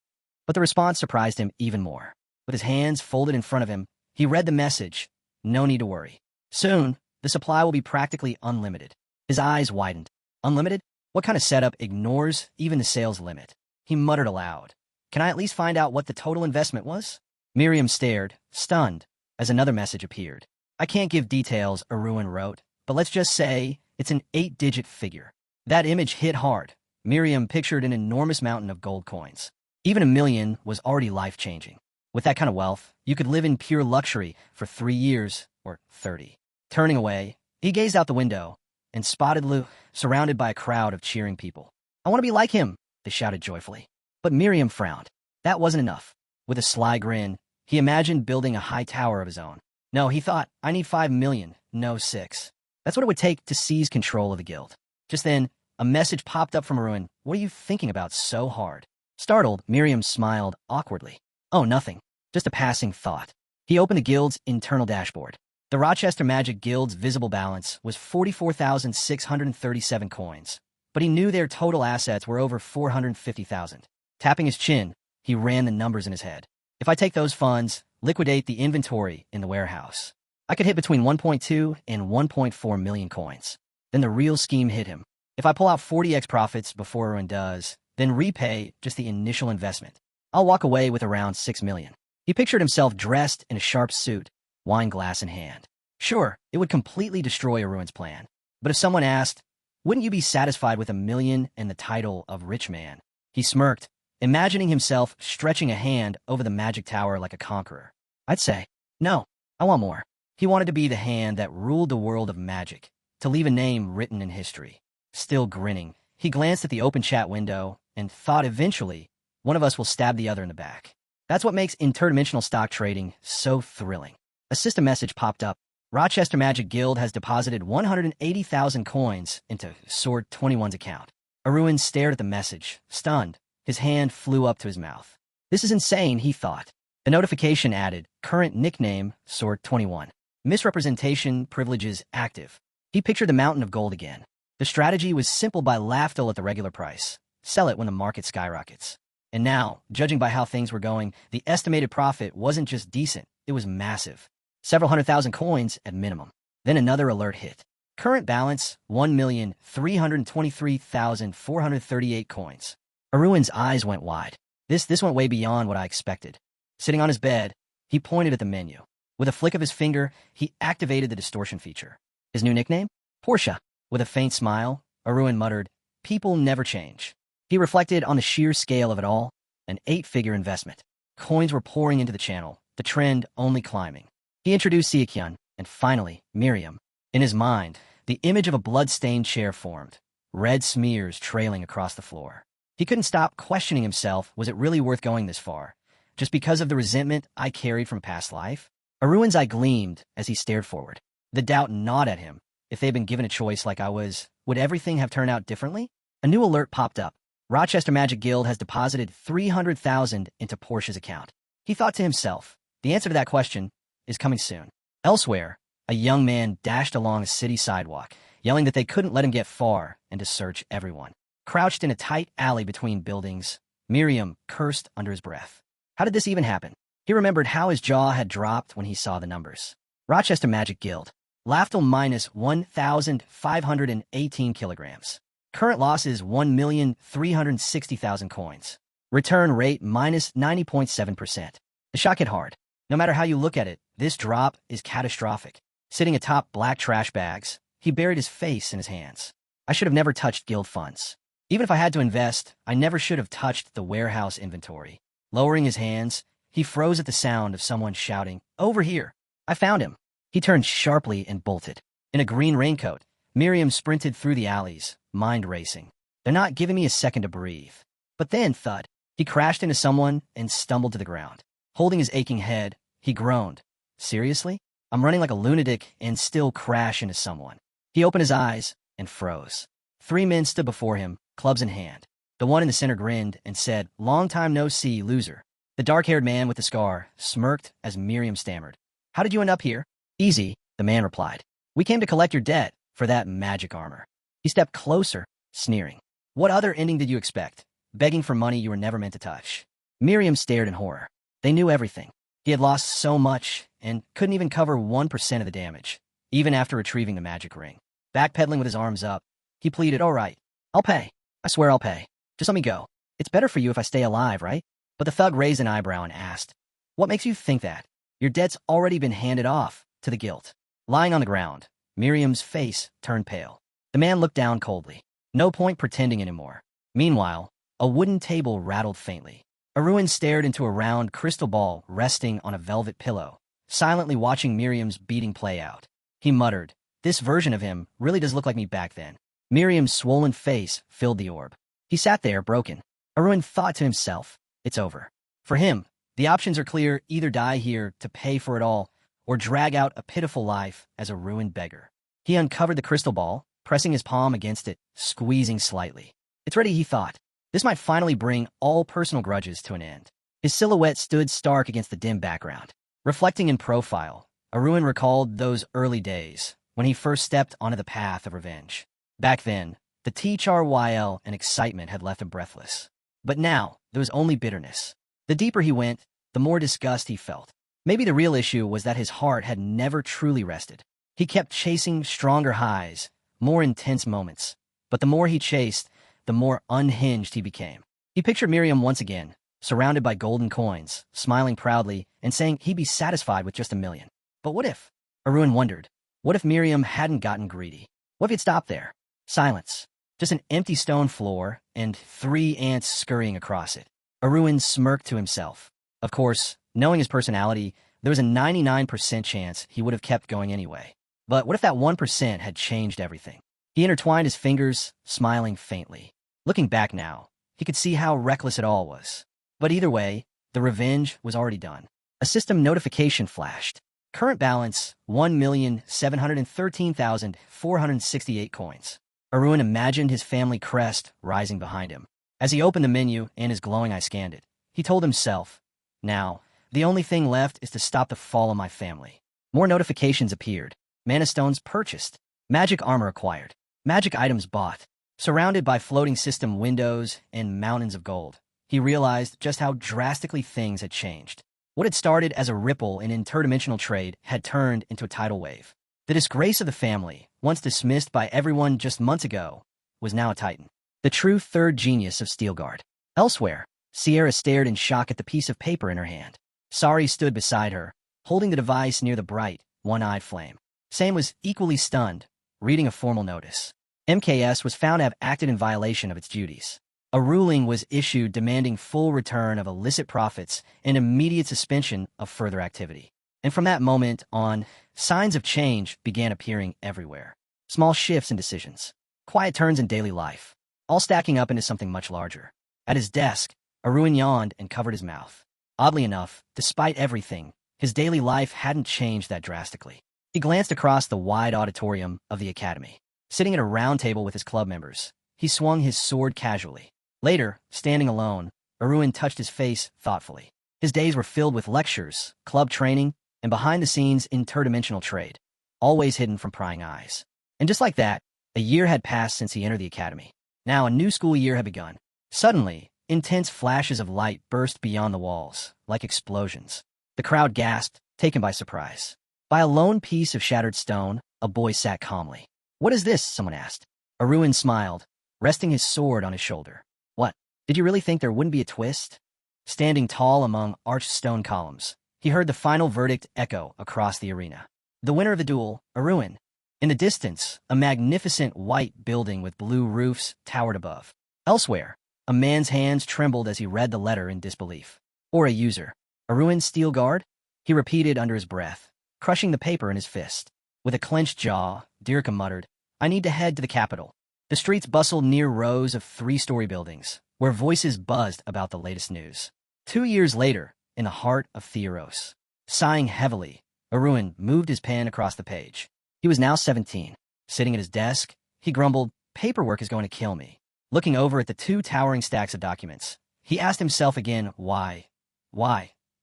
Speaker 1: But the response surprised him even more. With his hands folded in front of him, he read the message. No need to worry. Soon, the supply will be practically unlimited. His eyes widened. Unlimited? What kind of setup ignores even the sales limit? He muttered aloud. Can I at least find out what the total investment was? Miriam stared, stunned, as another message appeared. I can't give details, Arun wrote, but let's just say it's an 8-digit figure. That image hit hard. Miriam pictured an enormous mountain of gold coins. Even 1 million was already life-changing. With that kind of wealth, you could live in pure luxury for 3 years or 30. Turning away, he gazed out the window and spotted Lou surrounded by a crowd of cheering people. I want to be like him, they shouted joyfully. But Miriam frowned. That wasn't enough. With a sly grin, he imagined building a high tower of his own. No, he thought, I need 5 million, no 6. That's what it would take to seize control of the guild. Just then, a message popped up from Arun. What are you thinking about so hard? Startled, Miriam smiled awkwardly. Oh, nothing. Just a passing thought. He opened the guild's internal dashboard. The Rochester Magic Guild's visible balance was 44,637 coins, but he knew their total assets were over 450,000. Tapping his chin, he ran the numbers in his head. If I take those funds, liquidate the inventory in the warehouse, I could hit between 1.2 and 1.4 million coins. Then the real scheme hit him. If I pull out 40x profits before Arun does, then repay just the initial investment, I'll walk away with around 6 million. He pictured himself dressed in a sharp suit, wine glass in hand. Sure, it would completely destroy Arun's plan. But if someone asked, wouldn't you be satisfied with 1 million and the title of rich man? He smirked, imagining himself stretching a hand over the magic tower like a conqueror. I'd say, no, I want more. He wanted to be the hand that ruled the world of magic, to leave a name written in history. Still grinning, he glanced at the open chat window and thought eventually, one of us will stab the other in the back. That's what makes interdimensional stock trading so thrilling. A system message popped up. Rochester Magic Guild has deposited 180,000 coins into Sword 21's account. Arun stared at the message, stunned. His hand flew up to his mouth. This is insane, he thought. The notification added, current nickname, Sword 21. Misrepresentation privileges active. He pictured the mountain of gold again. The strategy was simple buy Laftel at the regular price. Sell it when the market skyrockets. And now, judging by how things were going, the estimated profit wasn't just decent, it was massive. Several 100,000 coins at minimum. Then another alert hit. Current balance, 1,323,438 coins. Arun's eyes went wide. This went way beyond what I expected. Sitting on his bed, he pointed at the menu. With a flick of his finger, he activated the distortion feature. His new nickname? Portia. With a faint smile, Arun muttered, people never change. He reflected on the sheer scale of it all, an 8-figure investment. Coins were pouring into the channel, the trend only climbing. He introduced Seokyun, and finally, Miriam. In his mind, the image of a blood-stained chair formed, red smears trailing across the floor. He couldn't stop questioning himself, was it really worth going this far? Just because of the resentment I carried from past life? Arun's eye gleamed as he stared forward. The doubt gnawed at him. If they'd been given a choice like I was, would everything have turned out differently? A new alert popped up. Rochester Magic Guild has deposited 300,000 into Portia's account. He thought to himself, the answer to that question is coming soon. Elsewhere, a young man dashed along a city sidewalk, yelling that they couldn't let him get far and to search everyone. Crouched in a tight alley between buildings, Miriam cursed under his breath. How did this even happen? He remembered how his jaw had dropped when he saw the numbers. Rochester Magic Guild. Laftel minus 1,518 kilograms. Current loss is 1,360,000 coins. Return rate minus 90.7%. The shock hit hard. No matter how you look at it, this drop is catastrophic. Sitting atop black trash bags, he buried his face in his hands. I should have never touched guild funds. Even if I had to invest, I never should have touched the warehouse inventory. Lowering his hands, he froze at the sound of someone shouting, "Over here! I found him!" He turned sharply and bolted. In a green raincoat, Miriam sprinted through the alleys, mind racing. They're not giving me a second to breathe. But then, thud, he crashed into someone and stumbled to the ground. Holding his aching head, he groaned. Seriously? I'm running like a lunatic and still crash into someone. He opened his eyes and froze. 3 men stood before him, clubs in hand. The one in the center grinned and said, "Long time no see, loser." The dark-haired man with the scar smirked as Miriam stammered. "How did you end up here?" "Easy," the man replied. "We came to collect your debt for that magic armor." He stepped closer, sneering. "What other ending did you expect? Begging for money you were never meant to touch." Miriam stared in horror. They knew everything. He had lost so much and couldn't even cover 1% of the damage, even after retrieving the magic ring. Backpedaling with his arms up, he pleaded, "All right, I'll pay. I swear I'll pay. Just let me go. It's better for you if I stay alive, right?" But the thug raised an eyebrow and asked, "What makes you think that? Your debt's already been handed off to the guild." Lying on the ground, Miriam's face turned pale. The man looked down coldly. No point pretending anymore. Meanwhile, a wooden table rattled faintly. Arun stared into a round crystal ball resting on a velvet pillow, silently watching Miriam's beating play out. He muttered, "This version of him really does look like me back then." Miriam's swollen face filled the orb. He sat there, broken. Arun thought to himself, "It's over." For him, the options are clear: either die here to pay for it all, or drag out a pitiful life as a ruined beggar. He uncovered the crystal ball, pressing his palm against it, squeezing slightly. "It's ready," he thought. This might finally bring all personal grudges to an end. His silhouette stood stark against the dim background. Reflecting in profile, Arun recalled those early days, when he first stepped onto the path of revenge. Back then, the THRYL and excitement had left him breathless. But now, there was only bitterness. The deeper he went, the more disgust he felt. Maybe the real issue was that his heart had never truly rested. He kept chasing stronger highs, more intense moments. But the more he chased, the more unhinged he became. He pictured Miriam once again, surrounded by golden coins, smiling proudly and saying he'd be satisfied with just 1,000,000. But what if? Arun wondered. What if Miriam hadn't gotten greedy? What if he'd stopped there? Silence. Just an empty stone floor and 3 ants scurrying across it. Arun smirked to himself. Of course, knowing his personality, there was a 99% chance he would have kept going anyway. But what if that 1% had changed everything? He intertwined his fingers, smiling faintly. Looking back now, he could see how reckless it all was. But either way, the revenge was already done. A system notification flashed. Current balance, 1,713,468 coins. Arun imagined his family crest rising behind him. As he opened the menu and his glowing eye scanned it, he told himself, "Now, the only thing left is to stop the fall of my family." More notifications appeared. Mana stones purchased. Magic armor acquired. Magic items bought. Surrounded by floating system windows and mountains of gold, he realized just how drastically things had changed. What had started as a ripple in interdimensional trade had turned into a tidal wave. The disgrace of the family, once dismissed by everyone just months ago, was now a titan. The true third genius of Steelguard. Elsewhere, Sierra stared in shock at the piece of paper in her hand. Sari stood beside her, holding the device near the bright, one-eyed flame. Sam was equally stunned, reading a formal notice. MKS was found to have acted in violation of its duties. A ruling was issued demanding full return of illicit profits and immediate suspension of further activity. And from that moment on, signs of change began appearing everywhere. Small shifts in decisions, quiet turns in daily life, all stacking up into something much larger. At his desk, Arun yawned and covered his mouth. Oddly enough, despite everything, his daily life hadn't changed that drastically. He glanced across the wide auditorium of the academy. Sitting at a round table with his club members, he swung his sword casually. Later, standing alone, Arun touched his face thoughtfully. His days were filled with lectures, club training, and behind-the-scenes interdimensional trade, always hidden from prying eyes. And just like that, a year had passed since he entered the academy. Now a new school year had begun. Suddenly, intense flashes of light burst beyond the walls, like explosions. The crowd gasped, taken by surprise. By a lone piece of shattered stone, a boy sat calmly. "What is this?" someone asked. Arun smiled, resting his sword on his shoulder. "What? Did you really think there wouldn't be a twist?" Standing tall among arched stone columns, he heard the final verdict echo across the arena. The winner of the duel, Arun. In the distance, a magnificent white building with blue roofs towered above. Elsewhere, a man's hands trembled as he read the letter in disbelief. "Or a user. Arun Steelguard?" he repeated under his breath, crushing the paper in his fist. With a clenched jaw, Dirka muttered, "I need to head to the capital." The streets bustled near rows of 3-story buildings, where voices buzzed about the latest news. 2 years later, in the heart of Theros. Sighing heavily, Arun moved his pen across the page. He was now 17. Sitting at his desk, he grumbled, "Paperwork is going to kill me." Looking over at the 2 towering stacks of documents, he asked himself again why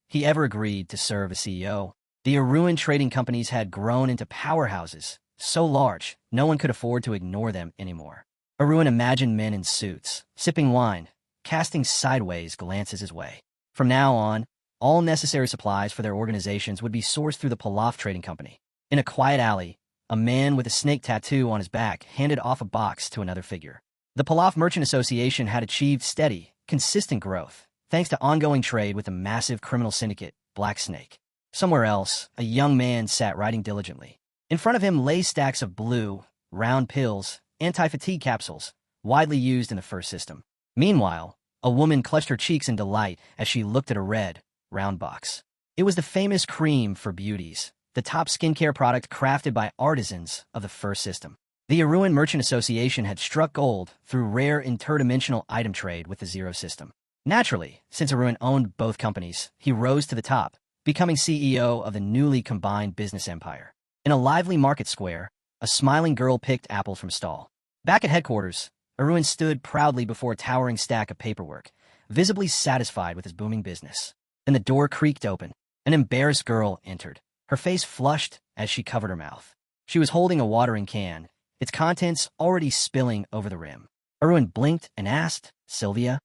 Speaker 1: he ever agreed to serve as CEO. The Arun trading companies had grown into powerhouses, so large no one could afford to ignore them anymore. Arun imagined men in suits, sipping wine, casting sideways glances his way. From now on, all necessary supplies for their organizations would be sourced through the Pilaf Trading Company. In a quiet alley, a man with a snake tattoo on his back handed off a box to another figure. The Pilaf Merchant Association had achieved steady, consistent growth, thanks to ongoing trade with the massive criminal syndicate, Black Snake. Somewhere else, a young man sat writing diligently. In front of him lay stacks of blue, round pills, anti-fatigue capsules, widely used in the first system. Meanwhile, a woman clutched her cheeks in delight as she looked at a red, round box. It was the famous cream for beauties, the top skincare product crafted by artisans of the first system. The Aruan Merchant Association had struck gold through rare interdimensional item trade with the Zero system. Naturally, since Aruan owned both companies, he rose to the top, becoming CEO of the newly combined business empire. In a lively market square, a smiling girl picked apples from a stall. Back at headquarters, Aruan stood proudly before a towering stack of paperwork, visibly satisfied with his booming business. Then the door creaked open. An embarrassed girl entered, her face flushed as she covered her mouth. She was holding a watering can, its contents already spilling over the rim. Aruan blinked and asked, "Sylvia?"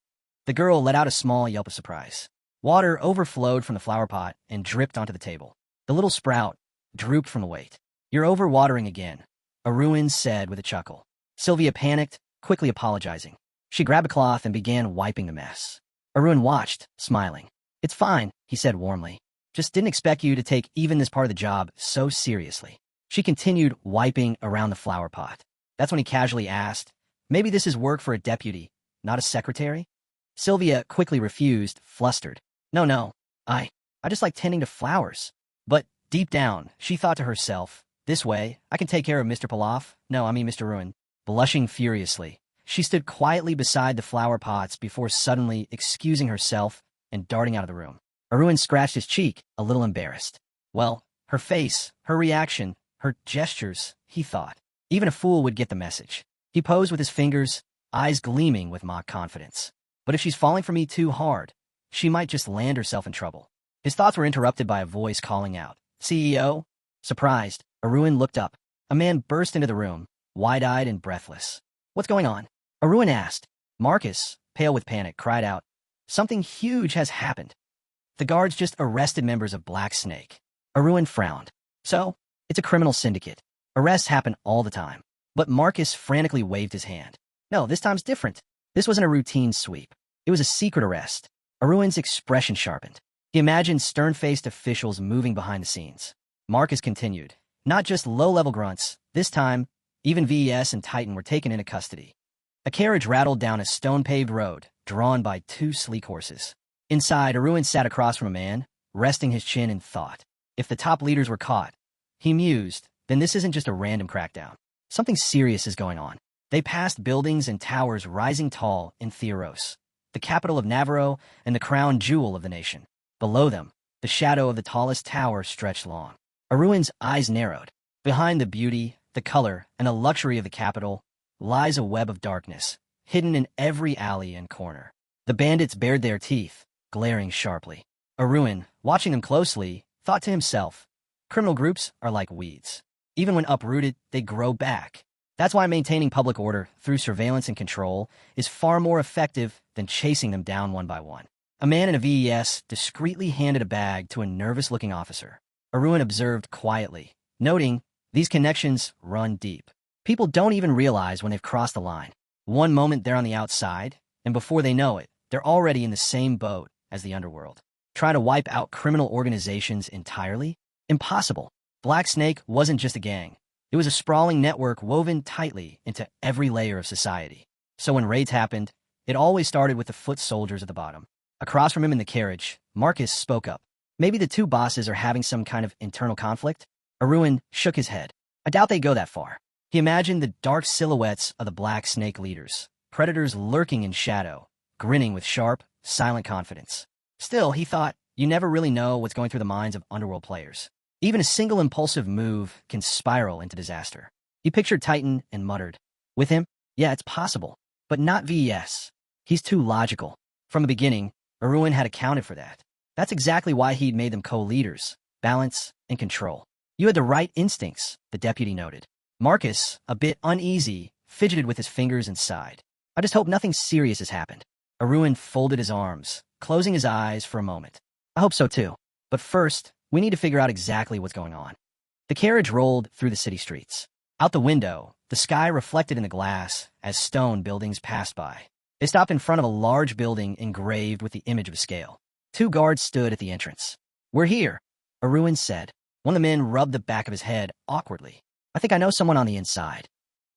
Speaker 1: The girl let out a small yelp of surprise. Water overflowed from the flower pot and dripped onto the table. The little sprout drooped from the weight. "You're overwatering again," Aruan said with a chuckle. Sylvia panicked, quickly apologizing. She grabbed a cloth and began wiping the mess. Aruan watched, smiling. "It's fine," he said warmly. "Just didn't expect you to take even this part of the job so seriously." She continued wiping around the flower pot. That's when he casually asked, "Maybe this is work for a deputy, not a secretary?" Sylvia quickly refused, flustered. No, I just like tending to flowers." But deep down, she thought to herself, "This way, I can take care of Mr. Pilaf. No, I mean Mr. Ruin." Blushing furiously, she stood quietly beside the flower pots before suddenly excusing herself and darting out of the room. Aruan scratched his cheek, a little embarrassed. Well, her face, her reaction, her gestures, he thought. Even a fool would get the message. He posed with his fingers, eyes gleaming with mock confidence. But if she's falling for me too hard, she might just land herself in trouble. His thoughts were interrupted by a voice calling out, "CEO?" Surprised, Aruan looked up. A man burst into the room, wide-eyed and breathless. "What's going on?" Aruan asked. Marcus, pale with panic, cried out, "Something huge has happened. The guards just arrested members of Black Snake." Aruan frowned. "So, it's a criminal syndicate. Arrests happen all the time." But Marcus frantically waved his hand. "No, this time's different. This wasn't a routine sweep. It was a secret arrest." Aruan's expression sharpened. He imagined stern-faced officials moving behind the scenes. Marcus continued. "Not just low-level grunts. This time, even VES and Titan were taken into custody." A carriage rattled down a stone-paved road, drawn by two sleek horses. Inside, Aruan sat across from a man, resting his chin in thought. If the top leaders were caught, he mused, then this isn't just a random crackdown. Something serious is going on. They passed buildings and towers rising tall in Theros, the capital of Navarro and the crown jewel of the nation. Below them, the shadow of the tallest tower stretched long. Aruan's eyes narrowed. Behind the beauty, the color, and the luxury of the capital lies a web of darkness, hidden in every alley and corner. The bandits bared their teeth, glaring sharply. Aruan, watching them closely, thought to himself, criminal groups are like weeds. Even when uprooted, they grow back. That's why maintaining public order through surveillance and control is far more effective than chasing them down one by one. A man in a VES discreetly handed a bag to a nervous-looking officer. Aruan observed quietly, noting these connections run deep. People don't even realize when they've crossed the line. One moment they're on the outside, and before they know it, they're already in the same boat as the underworld. Trying to wipe out criminal organizations entirely? Impossible. Black Snake wasn't just a gang. It was a sprawling network woven tightly into every layer of society. So when raids happened, it always started with the foot soldiers at the bottom. Across from him in the carriage, Marcus spoke up. Maybe the two bosses are having some kind of internal conflict? Aruan shook his head. I doubt they go that far. He imagined the dark silhouettes of the Black Snake leaders, predators lurking in shadow, grinning with sharp, silent confidence. Still, he thought, you never really know what's going through the minds of underworld players. Even a single impulsive move can spiral into disaster. He pictured Titan and muttered, with him? Yeah, it's possible, but not VES. He's too logical. From the beginning, Aruan had accounted for that. That's exactly why he'd made them co-leaders, balance, and control. You had the right instincts, the deputy noted. Marcus, a bit uneasy, fidgeted with his fingers and sighed. I just hope nothing serious has happened. Aruan folded his arms, closing his eyes for a moment. I hope so too. But first, we need to figure out exactly what's going on. The carriage rolled through the city streets. Out the window, the sky reflected in the glass as stone buildings passed by. They stopped in front of a large building engraved with the image of a scale. Two guards stood at the entrance. We're here, Aruan said. One of the men rubbed the back of his head awkwardly. I think I know someone on the inside.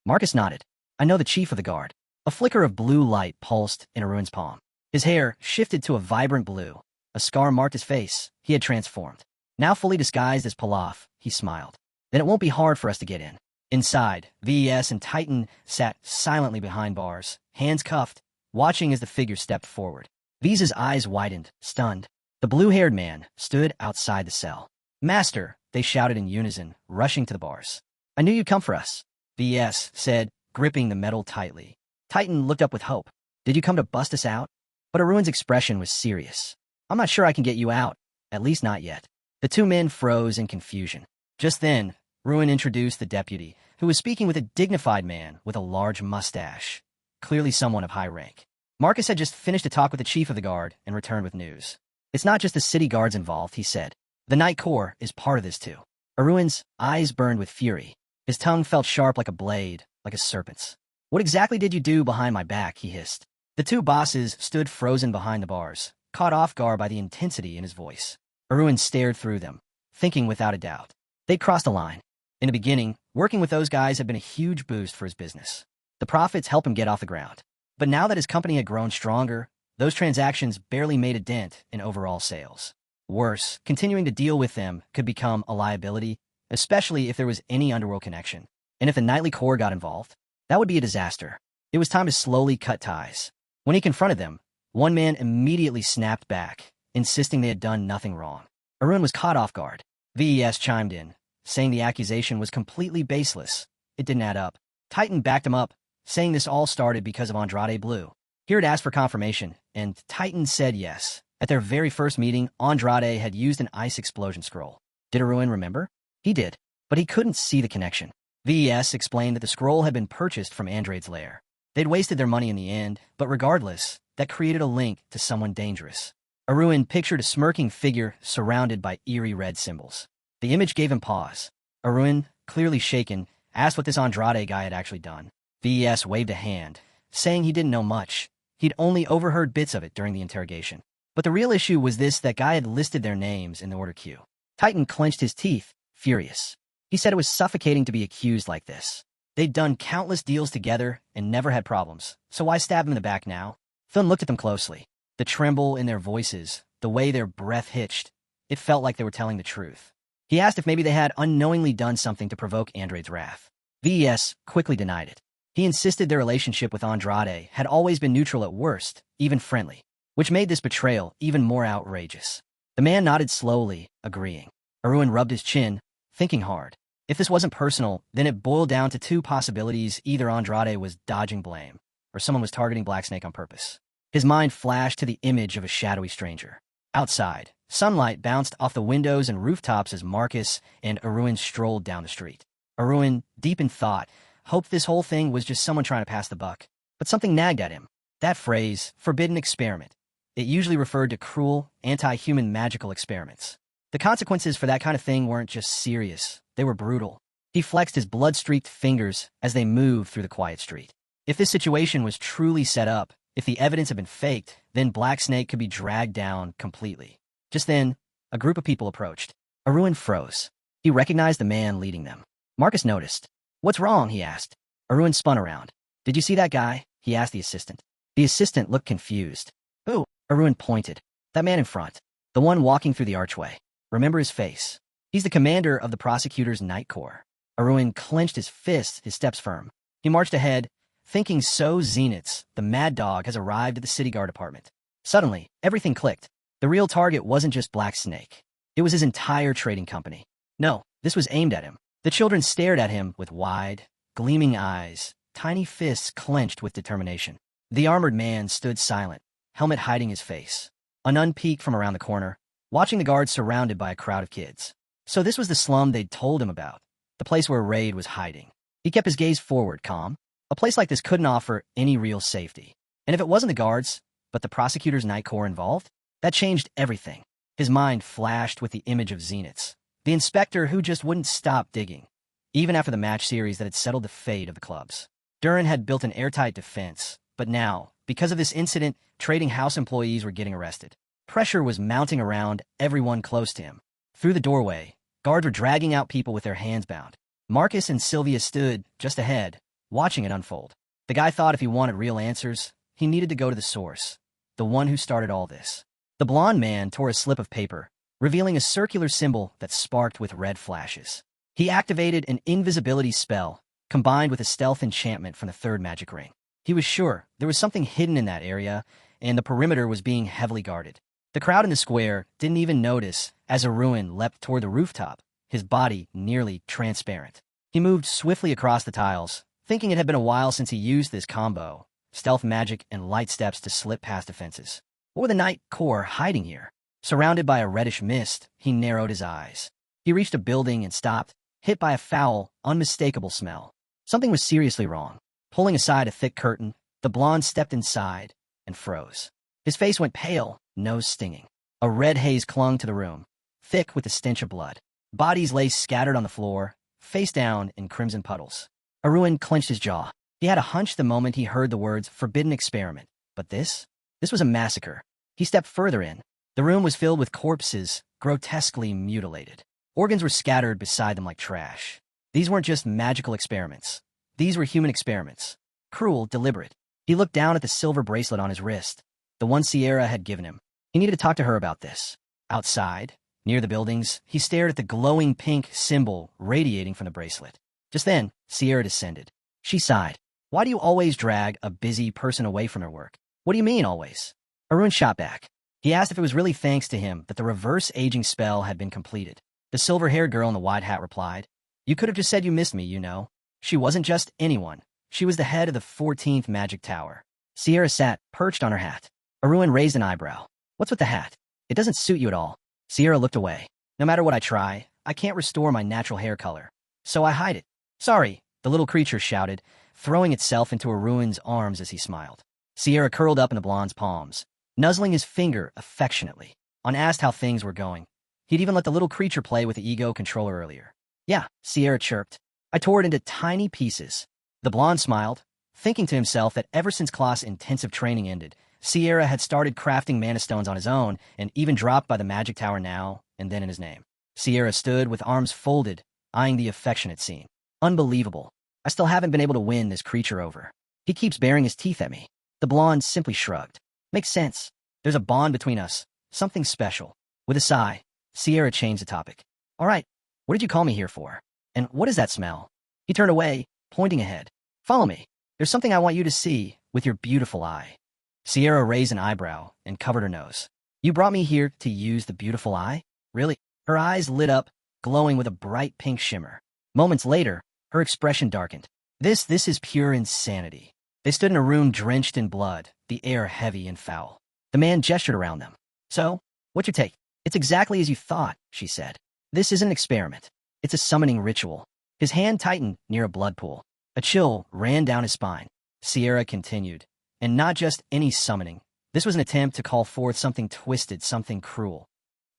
Speaker 1: Marcus nodded. I know the chief of the guard. A flicker of blue light pulsed in Arun's palm. His hair shifted to a vibrant blue. A scar marked his face. He had transformed. Now fully disguised as Pilaf, he smiled. Then it won't be hard for us to get in. Inside, VES and Titan sat silently behind bars, hands cuffed, watching as the figure stepped forward. Visa's eyes widened, stunned. The blue-haired man stood outside the cell. Master, they shouted in unison, rushing to the bars. I knew you'd come for us, VES said, gripping the metal tightly. Titan looked up with hope. Did you come to bust us out? But Arun's expression was serious. I'm not sure I can get you out, at least not yet. The two men froze in confusion. Just then, Ruin introduced the deputy, who was speaking with a dignified man with a large mustache, clearly someone of high rank. Marcus had just finished a talk with the chief of the guard and returned with news. It's not just the city guards involved, he said. The Night Corps is part of this too. Arun's eyes burned with fury. His tongue felt sharp like a blade, like a serpent's. What exactly did you do behind my back, he hissed. The two bosses stood frozen behind the bars, caught off guard by the intensity in his voice. Arun stared through them, thinking without a doubt. They'd crossed a line. In the beginning, working with those guys had been a huge boost for his business. The profits helped him get off the ground. But now that his company had grown stronger, those transactions barely made a dent in overall sales. Worse, continuing to deal with them could become a liability, especially if there was any underworld connection. And if the Nightly Corps got involved, that would be a disaster. It was time to slowly cut ties. When he confronted them, one man immediately snapped back, insisting they had done nothing wrong. Arun was caught off guard. VES chimed in, saying the accusation was completely baseless. It didn't add up. Titan backed him up, saying this all started because of Andrade Blue. He had asked for confirmation, and Titan said yes. At their very first meeting, Andrade had used an ice explosion scroll. Did Arun remember? He did, but he couldn't see the connection. VES explained that the scroll had been purchased from Andrade's lair. They'd wasted their money in the end, but regardless, that created a link to someone dangerous. Arun pictured a smirking figure surrounded by eerie red symbols. The image gave him pause. Arun, clearly shaken, asked what this Andrade guy had actually done. VES waved a hand, saying he didn't know much. He'd only overheard bits of it during the interrogation. But the real issue was that guy had listed their names in the order queue. Titan clenched his teeth, furious. He said it was suffocating to be accused like this. They'd done countless deals together and never had problems, so why stab him in the back now? Thun looked at them closely. The tremble in their voices, the way their breath hitched, it felt like they were telling the truth. He asked if maybe they had unknowingly done something to provoke Andrade's wrath. VES quickly denied it. He insisted their relationship with Andrade had always been neutral at worst, even friendly, which made this betrayal even more outrageous. The man nodded slowly, agreeing. Arun rubbed his chin, thinking hard. If this wasn't personal, then it boiled down to two possibilities. Either Andrade was dodging blame, or someone was targeting Blacksnake on purpose. His mind flashed to the image of a shadowy stranger. Outside, sunlight bounced off the windows and rooftops as Marcus and Arun strolled down the street. Arun, deep in thought, hoped this whole thing was just someone trying to pass the buck. But something nagged at him. That phrase, forbidden experiment. It usually referred to cruel, anti-human magical experiments. The consequences for that kind of thing weren't just serious. They were brutal. He flexed his blood-streaked fingers as they moved through the quiet street. If this situation was truly set up, if the evidence had been faked, then Blacksnake could be dragged down completely. Just then, a group of people approached. Arun froze. He recognized the man leading them. Marcus noticed. What's wrong? He asked. Arun spun around. Did you see that guy? He asked the assistant. The assistant looked confused. Who? Arun pointed. That man in front. The one walking through the archway. Remember his face. He's the commander of the prosecutor's Night Corps. Arun clenched his fists, his steps firm. He marched ahead, thinking so Zeniths, the mad dog has arrived at the city guard department. Suddenly, everything clicked. The real target wasn't just Blacksnake. It was his entire trading company. No, this was aimed at him. The children stared at him with wide, gleaming eyes, tiny fists clenched with determination. The armored man stood silent, helmet hiding his face. A nun peeked from around the corner, watching the guards surrounded by a crowd of kids. So this was the slum they'd told him about, the place where Raid was hiding. He kept his gaze forward, calm. A place like this couldn't offer any real safety. And if it wasn't the guards, but the prosecutor's Night Corps involved, that changed everything. His mind flashed with the image of Zeniths, the inspector who just wouldn't stop digging, even after the match series that had settled the fate of the clubs. Duran had built an airtight defense, but now, because of this incident, trading house employees were getting arrested. Pressure was mounting around everyone close to him. Through the doorway, Guards were dragging out people with their hands bound. Marcus and Sylvia stood just ahead, watching it unfold. The guy thought if he wanted real answers, he needed to go to the source, the one who started all this. The blonde man tore a slip of paper, revealing a circular symbol that sparked with red flashes. He activated an invisibility spell, combined with a stealth enchantment from the third magic ring. He was sure there was something hidden in that area, and the perimeter was being heavily guarded. The crowd in the square didn't even notice as Arun leapt toward the rooftop, his body nearly transparent. He moved swiftly across the tiles, thinking it had been a while since he used this combo, stealth magic and light steps to slip past defenses. What were the Night Corps hiding here? Surrounded by a reddish mist, he narrowed his eyes. He reached a building and stopped, hit by a foul, unmistakable smell. Something was seriously wrong. Pulling aside a thick curtain, the blonde stepped inside and froze. His face went pale, nose stinging. A red haze clung to the room, thick with the stench of blood. Bodies lay scattered on the floor, face down in crimson puddles. Arun clenched his jaw. He had a hunch the moment he heard the words "forbidden experiment." But this was a massacre. He stepped further in. The room was filled with corpses, grotesquely mutilated. Organs were scattered beside them like trash. These weren't just magical experiments. These were human experiments. Cruel, deliberate. He looked down at the silver bracelet on his wrist, the one Sierra had given him. He needed to talk to her about this. Outside, near the buildings, he stared at the glowing pink symbol radiating from the bracelet. Just then, Sierra descended. She sighed. "Why do you always drag a busy person away from her work?" "What do you mean, always?" Arun shot back. He asked if it was really thanks to him that the reverse aging spell had been completed. The silver-haired girl in the wide hat replied, "You could have just said you missed me, you know." She wasn't just anyone. She was the head of the 14th Magic Tower. Sierra sat, perched on her hat. Arun raised an eyebrow. "What's with the hat? It doesn't suit you at all." Sierra looked away. "No matter what I try, I can't restore my natural hair color. So I hide it." "Sorry," the little creature shouted, throwing itself into Arun's arms as he smiled. Sierra curled up in the blonde's palms, nuzzling his finger affectionately. On asked how things were going, he'd even let the little creature play with the ego controller earlier. "Yeah," Sierra chirped. "I tore it into tiny pieces." The blonde smiled, thinking to himself that ever since class intensive training ended, Sierra had started crafting mana stones on his own and even dropped by the magic tower now and then in his name. Sierra stood with arms folded, eyeing the affectionate scene. "Unbelievable. I still haven't been able to win this creature over. He keeps baring his teeth at me." The blonde simply shrugged. "Makes sense. There's a bond between us. Something special." With a sigh, Sierra changed the topic. "All right, what did you call me here for? And what is that smell?" He turned away, pointing ahead. "Follow me. There's something I want you to see with your beautiful eye." Sierra raised an eyebrow and covered her nose. "You brought me here to use the beautiful eye? Really?" Her eyes lit up, glowing with a bright pink shimmer. Moments later, her expression darkened. This is pure insanity." They stood in a room drenched in blood, the air heavy and foul. The man gestured around them. "So, what's your take?" "It's exactly as you thought," she said. "This isn't an experiment. It's a summoning ritual." His hand tightened near a blood pool. A chill ran down his spine. Sierra continued. "And not just any summoning. This was an attempt to call forth something twisted, something cruel."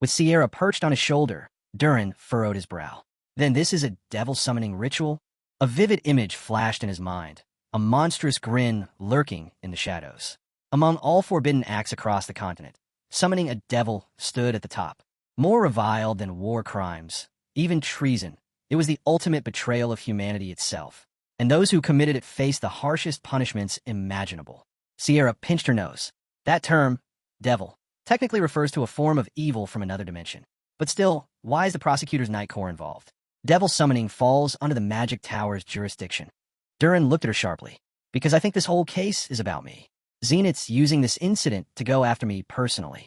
Speaker 1: With Sierra perched on his shoulder, Durin furrowed his brow. "Then this is a devil-summoning ritual?" A vivid image flashed in his mind, a monstrous grin lurking in the shadows. Among all forbidden acts across the continent, summoning a devil stood at the top. More reviled than war crimes, even treason, it was the ultimate betrayal of humanity itself. And those who committed it faced the harshest punishments imaginable. Sierra pinched her nose. That term, devil, technically refers to a form of evil from another dimension. But still, why is the prosecutor's Night Corps involved? Devil summoning falls under the Magic Tower's jurisdiction. Durin looked at her sharply. "Because I think this whole case is about me. Zenith's using this incident to go after me personally."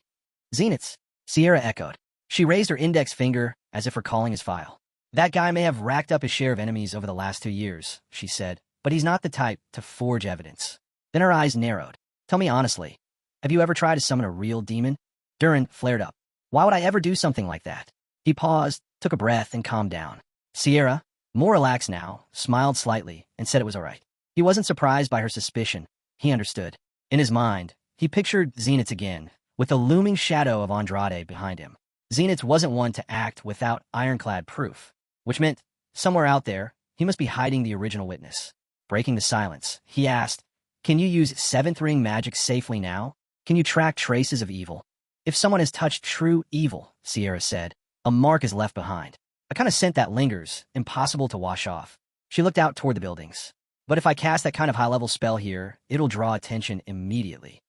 Speaker 1: "Zenith's?" Sierra echoed. She raised her index finger as if recalling his file. "That guy may have racked up his share of enemies over the last 2 years," she said, "but he's not the type to forge evidence." Then her eyes narrowed. "Tell me honestly, have you ever tried to summon a real demon?" Durin flared up. "Why would I ever do something like that?" He paused, took a breath, and calmed down. Sierra, more relaxed now, smiled slightly and said it was all right. He wasn't surprised by her suspicion. He understood. In his mind, he pictured Zenith again, with the looming shadow of Andrade behind him. Zenith wasn't one to act without ironclad proof, which meant, somewhere out there, he must be hiding the original witness. Breaking the silence, he asked, "Can you use 7th ring magic safely now? Can you track traces of evil?" "If someone has touched true evil," Sierra said, "a mark is left behind." A kind of scent that lingers, impossible to wash off. She looked out toward the buildings. But if I cast that kind of high-level spell here, it'll draw attention immediately.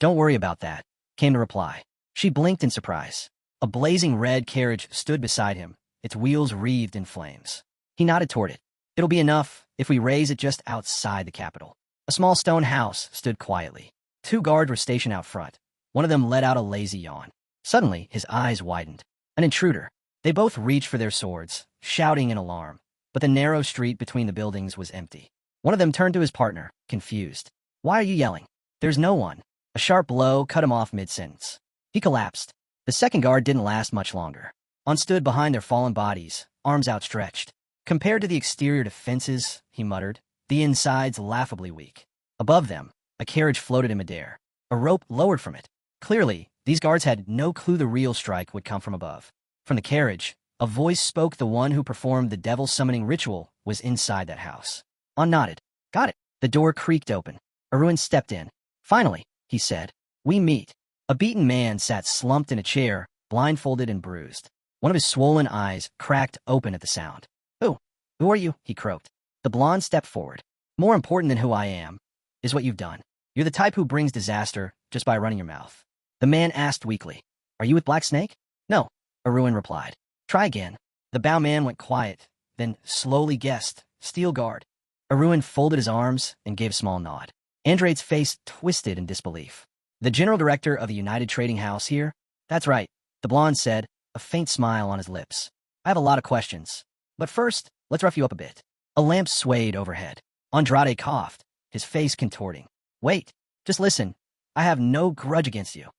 Speaker 1: Don't worry about that, came the reply. She blinked in surprise. A blazing red carriage stood beside him, its wheels wreathed in flames. He nodded toward it. It'll be enough if we raise it just outside the capital. A small stone house stood quietly. 2 guards were stationed out front. One of them let out a lazy yawn. Suddenly, his eyes widened. An intruder. They both reached for their swords, shouting in alarm. But the narrow street between the buildings was empty. One of them turned to his partner, confused. Why are you yelling? There's no one. A sharp blow cut him off mid-sentence. He collapsed. The second guard didn't last much longer. On stood behind their fallen bodies, arms outstretched. Compared to the exterior defenses, he muttered, the inside's laughably weak. Above them, a carriage floated in midair. A rope lowered from it. Clearly, these guards had no clue the real strike would come from above. From the carriage, a voice spoke. The one who performed the devil summoning ritual was inside that house. On nodded. Got it. The door creaked open. Arun stepped in. Finally, he said, we meet. A beaten man sat slumped in a chair, blindfolded and bruised. One of his swollen eyes cracked open at the sound. Who are you? He croaked. The blonde stepped forward. More important than who I am is what you've done. You're the type who brings disaster just by running your mouth. The man asked weakly, are you with Black Snake? No, Arun replied. Try again. The bow man went quiet, then slowly guessed, Steel Guard. Arun folded his arms and gave a small nod. Andrade's face twisted in disbelief. The general director of the United Trading House here? That's right, the blonde said, a faint smile on his lips. I have a lot of questions. But first, let's rough you up a bit. A lamp swayed overhead. Andrade coughed, his face contorting. Wait, just listen. I have no grudge against you.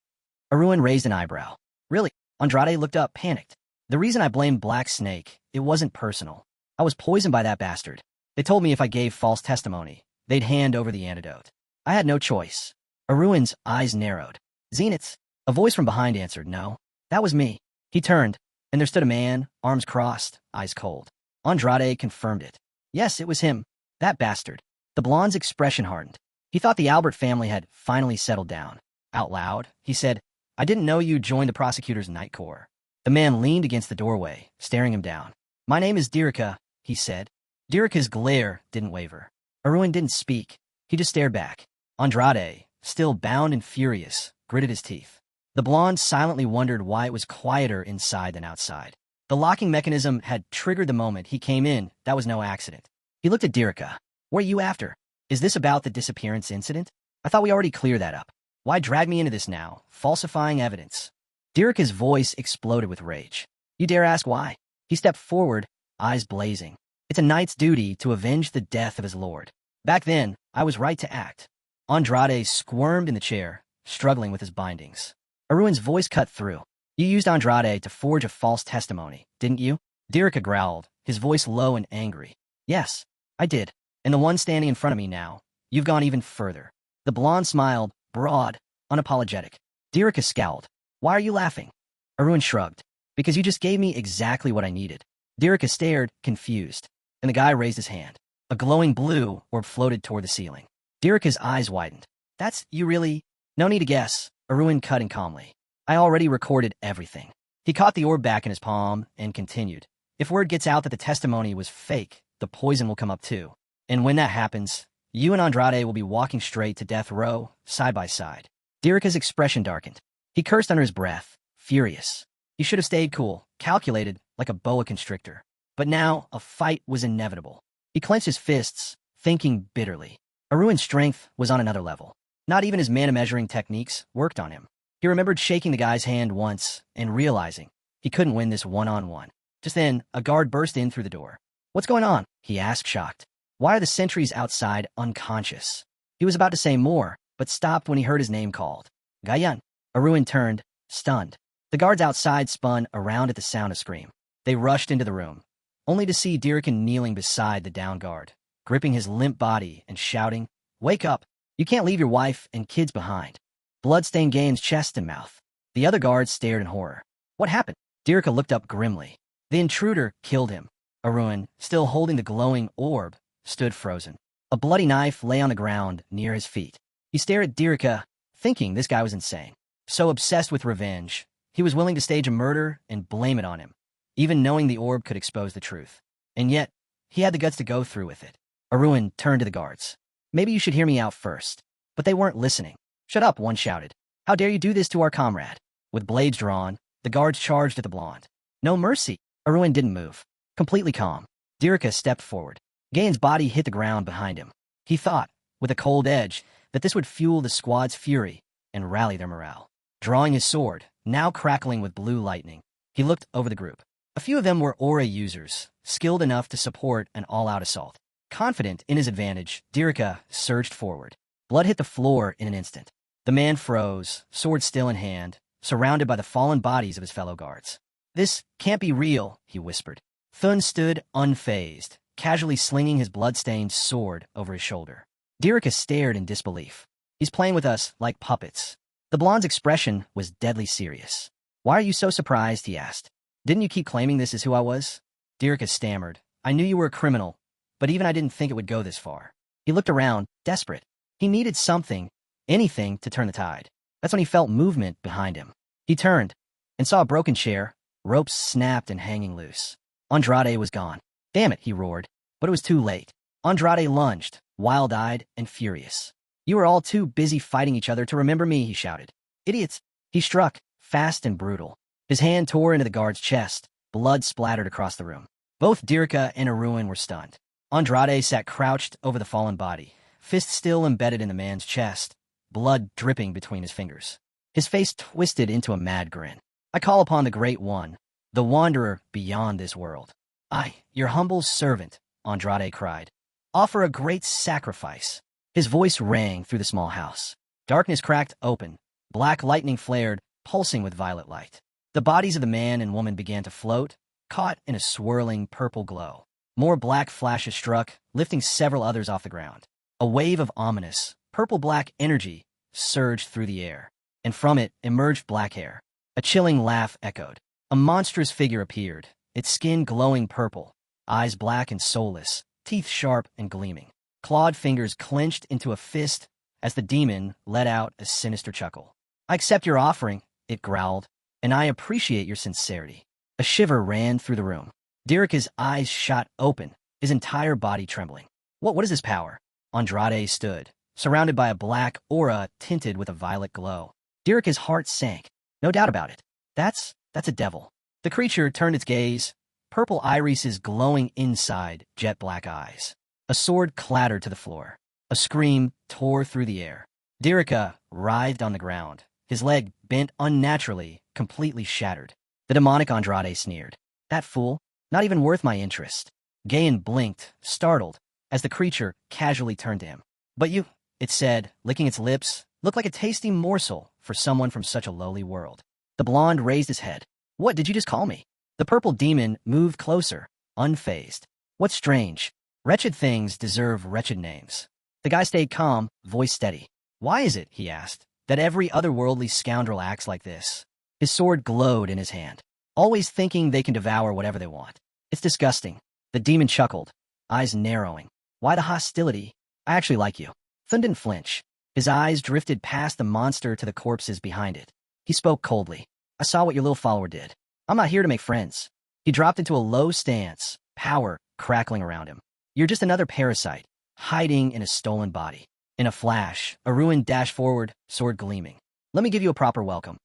Speaker 1: Arun raised an eyebrow. Really? Andrade looked up, panicked. The reason I blamed Black Snake, it wasn't personal. I was poisoned by that bastard. They told me if I gave false testimony, they'd hand over the antidote. I had no choice. Arun's eyes narrowed. Zenith's? A voice from behind answered, no. That was me. He turned, and there stood a man, arms crossed, eyes cold. Andrade confirmed it. Yes, it was him. That bastard. The blonde's expression hardened. He thought the Albert family had finally settled down. Out loud, he said, I didn't know you joined the prosecutor's night corps. The man leaned against the doorway, staring him down. My name is Dirika, he said. Dirika's glare didn't waver. Arun didn't speak. He just stared back. Andrade, still bound and furious, gritted his teeth. The blonde silently wondered why it was quieter inside than outside. The locking mechanism had triggered the moment he came in. That was no accident. He looked at Dirika. What are you after? Is this about the disappearance incident? I thought we already cleared that up. Why drag me into this now, falsifying evidence? Dirika's voice exploded with rage. You dare ask why? He stepped forward, eyes blazing. It's a knight's duty to avenge the death of his lord. Back then, I was right to act. Andrade squirmed in the chair, struggling with his bindings. Arun's voice cut through. You used Andrade to forge a false testimony, didn't you? Dirika growled, his voice low and angry. Yes, I did. And the one standing in front of me now, you've gone even further. The blonde smiled, broad, unapologetic. Dirika scowled. Why are you laughing? Arun shrugged. Because you just gave me exactly what I needed. Dirika stared, confused. And the guy raised his hand. A glowing blue orb floated toward the ceiling. Dirika's eyes widened. That's you really? No need to guess. Arun cut in calmly. I already recorded everything. He caught the orb back in his palm and continued. If word gets out that the testimony was fake, the poison will come up too. And when that happens, you and Andrade will be walking straight to death row, side by side. Dirika's expression darkened. He cursed under his breath, furious. He should have stayed cool, calculated, like a boa constrictor. But now, a fight was inevitable. He clenched his fists, thinking bitterly. Arun's strength was on another level. Not even his mana-measuring techniques worked on him. He remembered shaking the guy's hand once and realizing he couldn't win this one-on-one. Just then, a guard burst in through the door. What's going on? He asked, shocked. Why are the sentries outside unconscious? He was about to say more, but stopped when he heard his name called. Gayan. Arun turned, stunned. The guards outside spun around at the sound of scream. They rushed into the room, only to see Dirika kneeling beside the down guard, gripping his limp body and shouting, Wake up! You can't leave your wife and kids behind. Blood stained Gain's chest and mouth. The other guards stared in horror. What happened? Dirika looked up grimly. The intruder killed him. Arun, still holding the glowing orb, stood frozen. A bloody knife lay on the ground near his feet. He stared at Dirika, thinking this guy was insane. So obsessed with revenge, he was willing to stage a murder and blame it on him, even knowing the orb could expose the truth. And yet, he had the guts to go through with it. Arun turned to the guards. Maybe you should hear me out first. But they weren't listening. Shut up, one shouted. How dare you do this to our comrade? With blades drawn, the guards charged at the blonde. No mercy. Arun didn't move. Completely calm. Dirika stepped forward. Gain's body hit the ground behind him. He thought, with a cold edge, that this would fuel the squad's fury and rally their morale. Drawing his sword, now crackling with blue lightning, he looked over the group. A few of them were aura users, skilled enough to support an all-out assault. Confident in his advantage, Dirika surged forward. Blood hit the floor in an instant. The man froze, sword still in hand, surrounded by the fallen bodies of his fellow guards. This can't be real, he whispered. Thun stood unfazed, casually slinging his blood-stained sword over his shoulder. Dirika stared in disbelief. He's playing with us like puppets. The blonde's expression was deadly serious. Why are you so surprised, he asked. Didn't you keep claiming this is who I was? Dirika stammered. I knew you were a criminal, but even I didn't think it would go this far. He looked around, desperate. He needed something, anything to turn the tide. That's when he felt movement behind him. He turned and saw a broken chair, ropes snapped and hanging loose. Andrade was gone. Damn it, he roared. But it was too late. Andrade lunged, wild-eyed and furious. You were all too busy fighting each other to remember me, he shouted. Idiots. He struck, fast and brutal. His hand tore into the guard's chest. Blood splattered across the room. Both Dirika and Arun were stunned. Andrade sat crouched over the fallen body, fist still embedded in the man's chest, blood dripping between his fingers. His face twisted into a mad grin. I call upon the Great One, the Wanderer beyond this world. I, your humble servant, Andrade cried. Offer a great sacrifice. His voice rang through the small house. Darkness cracked open. Black lightning flared, pulsing with violet light. The bodies of the man and woman began to float, caught in a swirling purple glow. More black flashes struck, lifting several others off the ground. A wave of ominous, purple-black energy surged through the air, and from it emerged black hair. A chilling laugh echoed. A monstrous figure appeared, its skin glowing purple, eyes black and soulless, teeth sharp and gleaming. Clawed fingers clenched into a fist as the demon let out a sinister chuckle. I accept your offering, it growled, and I appreciate your sincerity. A shiver ran through the room. Dirika's eyes shot open, his entire body trembling. What is this power? Andrade stood, surrounded by a black aura tinted with a violet glow. Dirika's heart sank. No doubt about it. That's a devil. The creature turned its gaze, purple irises glowing inside jet-black eyes. A sword clattered to the floor. A scream tore through the air. Dirika writhed on the ground, his leg bent unnaturally, completely shattered. The demonic Andrade sneered. That fool? Not even worth my interest. Gain blinked, startled, as the creature casually turned to him. But you, it said, licking its lips, look like a tasty morsel for someone from such a lowly world. The blonde raised his head. What did you just call me? The purple demon moved closer, unfazed. What's strange? Wretched things deserve wretched names. The guy stayed calm, voice steady. Why is it, he asked, that every otherworldly scoundrel acts like this? His sword glowed in his hand, always thinking they can devour whatever they want. It's disgusting. The demon chuckled, eyes narrowing. Why the hostility? I actually like you. Thun didn't flinch. His eyes drifted past the monster to the corpses behind it. He spoke coldly. I saw what your little follower did. I'm not here to make friends. He dropped into a low stance, power crackling around him. You're just another parasite, hiding in a stolen body. In a flash, Arun dashed forward, sword gleaming. Let me give you a proper welcome.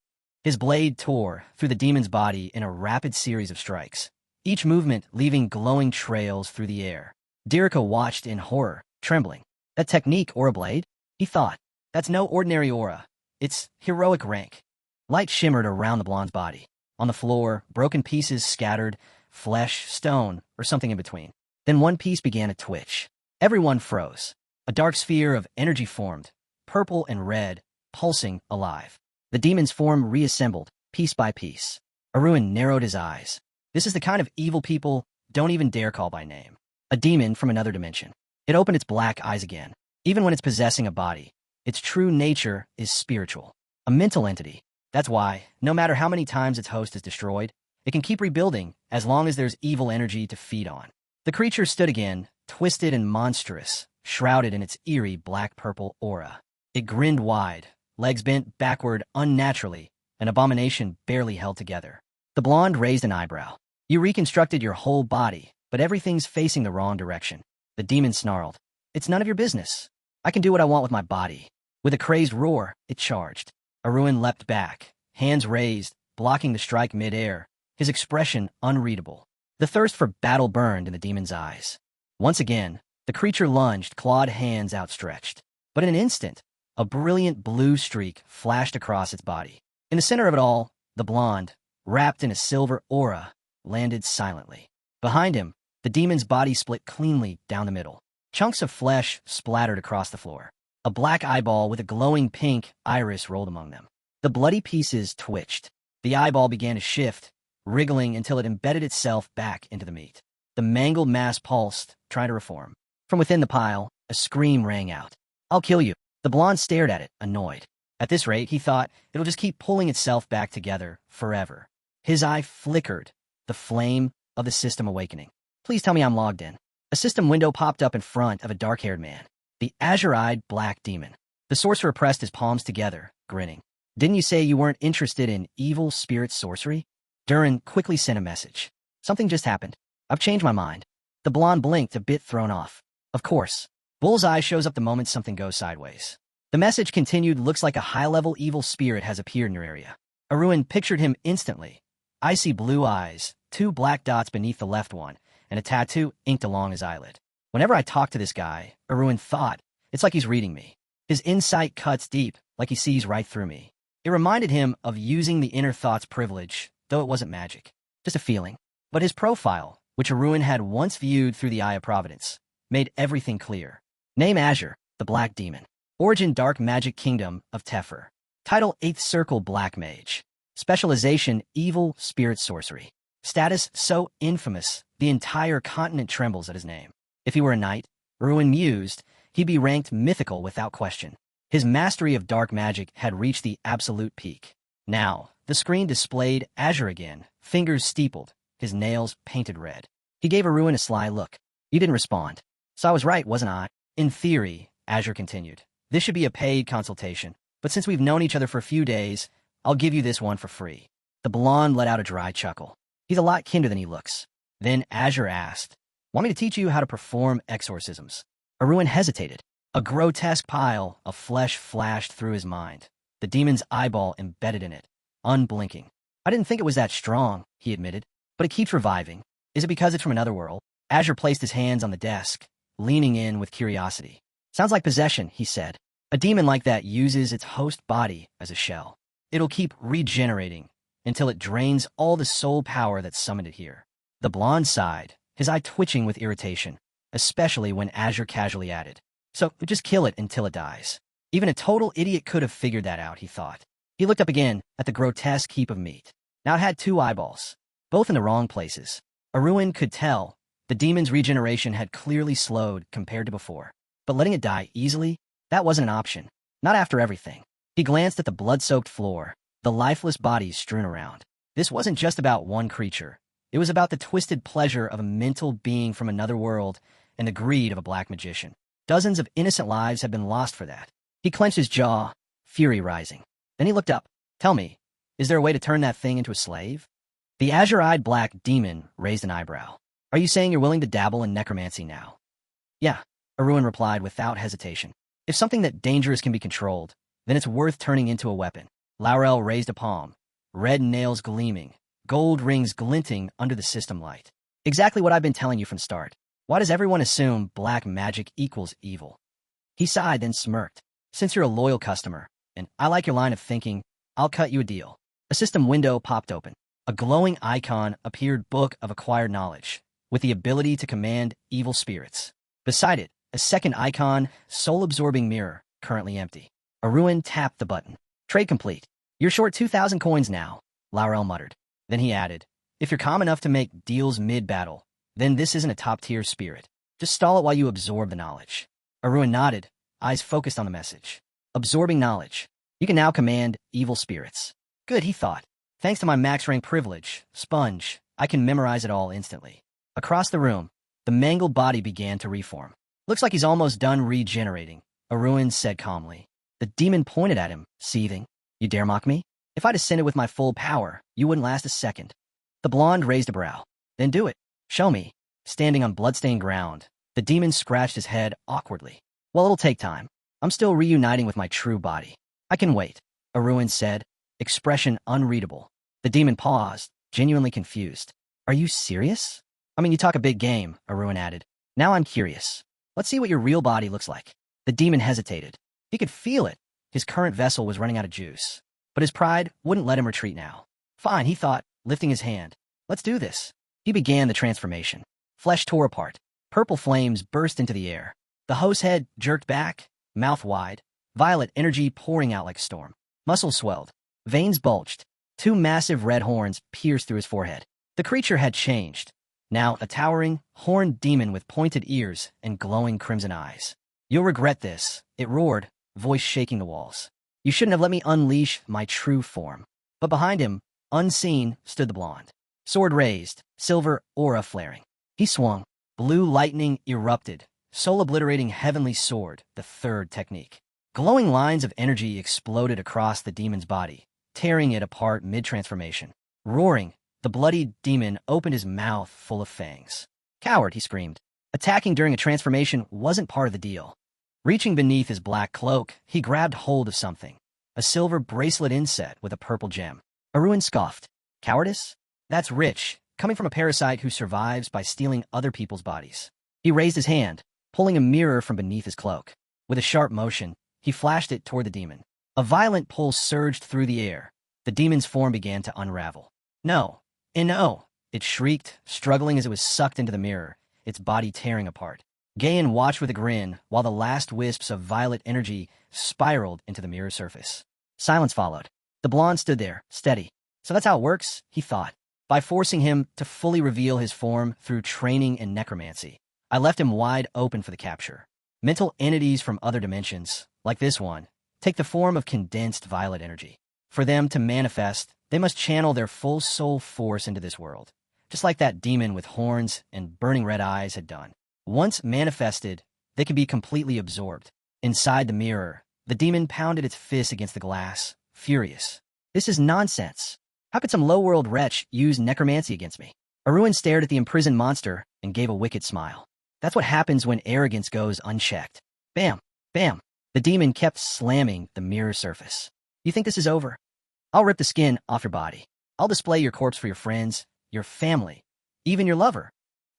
Speaker 1: His blade tore through the demon's body in a rapid series of strikes, each movement leaving glowing trails through the air. Dirika watched in horror, trembling. That technique, aura blade? He thought. That's no ordinary aura. It's heroic rank. Light shimmered around the blonde's body. On the floor, broken pieces scattered, flesh, stone, or something in between. Then one piece began to twitch. Everyone froze. A dark sphere of energy formed, purple and red, pulsing alive. The demon's form reassembled, piece by piece. Arun narrowed his eyes. This is the kind of evil people don't even dare call by name. A demon from another dimension. It opened its black eyes again. Even when it's possessing a body, its true nature is spiritual. A mental entity. That's why, no matter how many times its host is destroyed, it can keep rebuilding as long as there's evil energy to feed on. The creature stood again, twisted and monstrous, shrouded in its eerie black-purple aura. It grinned wide, legs bent backward unnaturally, an abomination barely held together. The blonde raised an eyebrow. You reconstructed your whole body, but everything's facing the wrong direction. The demon snarled. It's none of your business. I can do what I want with my body. With a crazed roar, it charged. Arun leapt back, hands raised, blocking the strike mid-air, his expression unreadable. The thirst for battle burned in the demon's eyes. Once again, the creature lunged, clawed hands outstretched. But in an instant, a brilliant blue streak flashed across its body. In the center of it all, the blonde, wrapped in a silver aura, landed silently. Behind him, the demon's body split cleanly down the middle. Chunks of flesh splattered across the floor. A black eyeball with a glowing pink iris rolled among them. The bloody pieces twitched. The eyeball began to shift, wriggling until it embedded itself back into the meat. The mangled mass pulsed, trying to reform. From within the pile, a scream rang out. I'll kill you. The blonde stared at it, annoyed. At this rate, he thought, it'll just keep pulling itself back together forever. His eye flickered, the flame of the system awakening. Please tell me I'm logged in. A system window popped up in front of a dark-haired man. The azure-eyed black demon. The sorcerer pressed his palms together, grinning. Didn't you say you weren't interested in evil spirit sorcery? Durin quickly sent a message. Something just happened. I've changed my mind. The blonde blinked, a bit thrown off. Of course. Bullseye shows up the moment something goes sideways. The message continued, looks like a high-level evil spirit has appeared in your area. Arun pictured him instantly. Icy blue eyes, 2 black dots beneath the left one, and a tattoo inked along his eyelid. Whenever I talk to this guy, Arun thought, it's like he's reading me. His insight cuts deep, like he sees right through me. It reminded him of using the inner thoughts privilege, though it wasn't magic. Just a feeling. But his profile, which Arun had once viewed through the eye of providence, made everything clear. Name Azure, the Black Demon. Origin Dark Magic Kingdom of Tefer. Title 8th Circle Black Mage. Specialization Evil Spirit Sorcery. Status so infamous, the entire continent trembles at his name. If he were a knight, Arun mused, he'd be ranked mythical without question. His mastery of dark magic had reached the absolute peak. Now, the screen displayed Azure again, fingers steepled, his nails painted red. He gave Arun a sly look. You didn't respond. So I was right, wasn't I? In theory, Azure continued, this should be a paid consultation, but since we've known each other for a few days, I'll give you this one for free. The blonde let out a dry chuckle. He's a lot kinder than he looks. Then Azure asked, want me to teach you how to perform exorcisms? Arun hesitated. A grotesque pile of flesh flashed through his mind, the demon's eyeball embedded in it, unblinking. I didn't think it was that strong, he admitted, but it keeps reviving. Is it because it's from another world? Azure placed his hands on the desk, leaning in with curiosity. Sounds like possession, he said. A demon like that uses its host body as a shell. It'll keep regenerating until it drains all the soul power that summoned it here. The blonde sighed, his eye twitching with irritation, especially when Azure casually added, so just kill it until it dies. Even a total idiot could have figured that out, he thought. He looked up again at the grotesque heap of meat. Now it had 2 eyeballs, both in the wrong places. Arun could tell the demon's regeneration had clearly slowed compared to before. But letting it die easily, that wasn't an option. Not after everything. He glanced at the blood-soaked floor, the lifeless bodies strewn around. This wasn't just about one creature. It was about the twisted pleasure of a mental being from another world and the greed of a black magician. Dozens of innocent lives had been lost for that. He clenched his jaw, fury rising. Then he looked up. Tell me, is there a way to turn that thing into a slave? The azure-eyed black demon raised an eyebrow. Are you saying you're willing to dabble in necromancy now? Yeah, Arun replied without hesitation. If something that dangerous can be controlled, then it's worth turning into a weapon. Laurel raised a palm, red nails gleaming, gold rings glinting under the system light. Exactly what I've been telling you from start. Why does everyone assume black magic equals evil? He sighed, then smirked. Since you're a loyal customer, and I like your line of thinking, I'll cut you a deal. A system window popped open. A glowing icon appeared, Book of Acquired Knowledge, with the ability to command evil spirits. Beside it, a second icon, soul-absorbing mirror, currently empty. Arun tapped the button. Trade complete. You're short 2,000 coins now, Laurel muttered. Then he added, if you're calm enough to make deals mid-battle, then this isn't a top-tier spirit. Just stall it while you absorb the knowledge. Arun nodded, eyes focused on the message. Absorbing knowledge. You can now command evil spirits. Good, he thought. Thanks to my max rank privilege, Sponge, I can memorize it all instantly. Across the room, the mangled body began to reform. Looks like he's almost done regenerating, Arun said calmly. The demon pointed at him, seething. You dare mock me? If I descended with my full power, you wouldn't last a second. The blonde raised a brow. Then do it. Show me. Standing on bloodstained ground, the demon scratched his head awkwardly. Well, it'll take time. I'm still reuniting with my true body. I can wait, Aruin said, expression unreadable. The demon paused, genuinely confused. Are you serious? I mean, you talk a big game, Aruin added. Now I'm curious. Let's see what your real body looks like. The demon hesitated. He could feel it. His current vessel was running out of juice. But his pride wouldn't let him retreat now. Fine, he thought, lifting his hand. Let's do this. He began the transformation. Flesh tore apart. Purple flames burst into the air. The hose head jerked back, mouth wide, violet energy pouring out like a storm. Muscles swelled. Veins bulged. Two massive red horns pierced through his forehead. The creature had changed. Now a towering, horned demon with pointed ears and glowing crimson eyes. You'll regret this, it roared, voice shaking the walls. You shouldn't have let me unleash my true form. But behind him, unseen, stood the blonde. Sword raised, silver aura flaring. He swung. Blue lightning erupted, soul-obliterating heavenly sword, the third technique. Glowing lines of energy exploded across the demon's body, tearing it apart mid-transformation. Roaring, the bloody demon opened his mouth full of fangs. Coward, he screamed. Attacking during a transformation wasn't part of the deal. Reaching beneath his black cloak, he grabbed hold of something. A silver bracelet inset with a purple gem. Aruin scoffed. Cowardice? That's rich, coming from a parasite who survives by stealing other people's bodies. He raised his hand, pulling a mirror from beneath his cloak. With a sharp motion, he flashed it toward the demon. A violent pulse surged through the air. The demon's form began to unravel. No, no, it shrieked, struggling as it was sucked into the mirror, its body tearing apart. Gayan watched with a grin while the last wisps of violet energy spiraled into the mirror surface. Silence followed. The blonde stood there, steady. So that's how it works, he thought. By forcing him to fully reveal his form through training and necromancy, I left him wide open for the capture. Mental entities from other dimensions, like this one, take the form of condensed violet energy. For them to manifest, they must channel their full soul force into this world, just like that demon with horns and burning red eyes had done. Once manifested, they could be completely absorbed. Inside the mirror, the demon pounded its fist against the glass, furious. This is nonsense. How could some low-world wretch use necromancy against me? Aruin stared at the imprisoned monster and gave a wicked smile. That's what happens when arrogance goes unchecked. Bam, bam. The demon kept slamming the mirror surface. You think this is over? I'll rip the skin off your body. I'll display your corpse for your friends, your family, even your lover.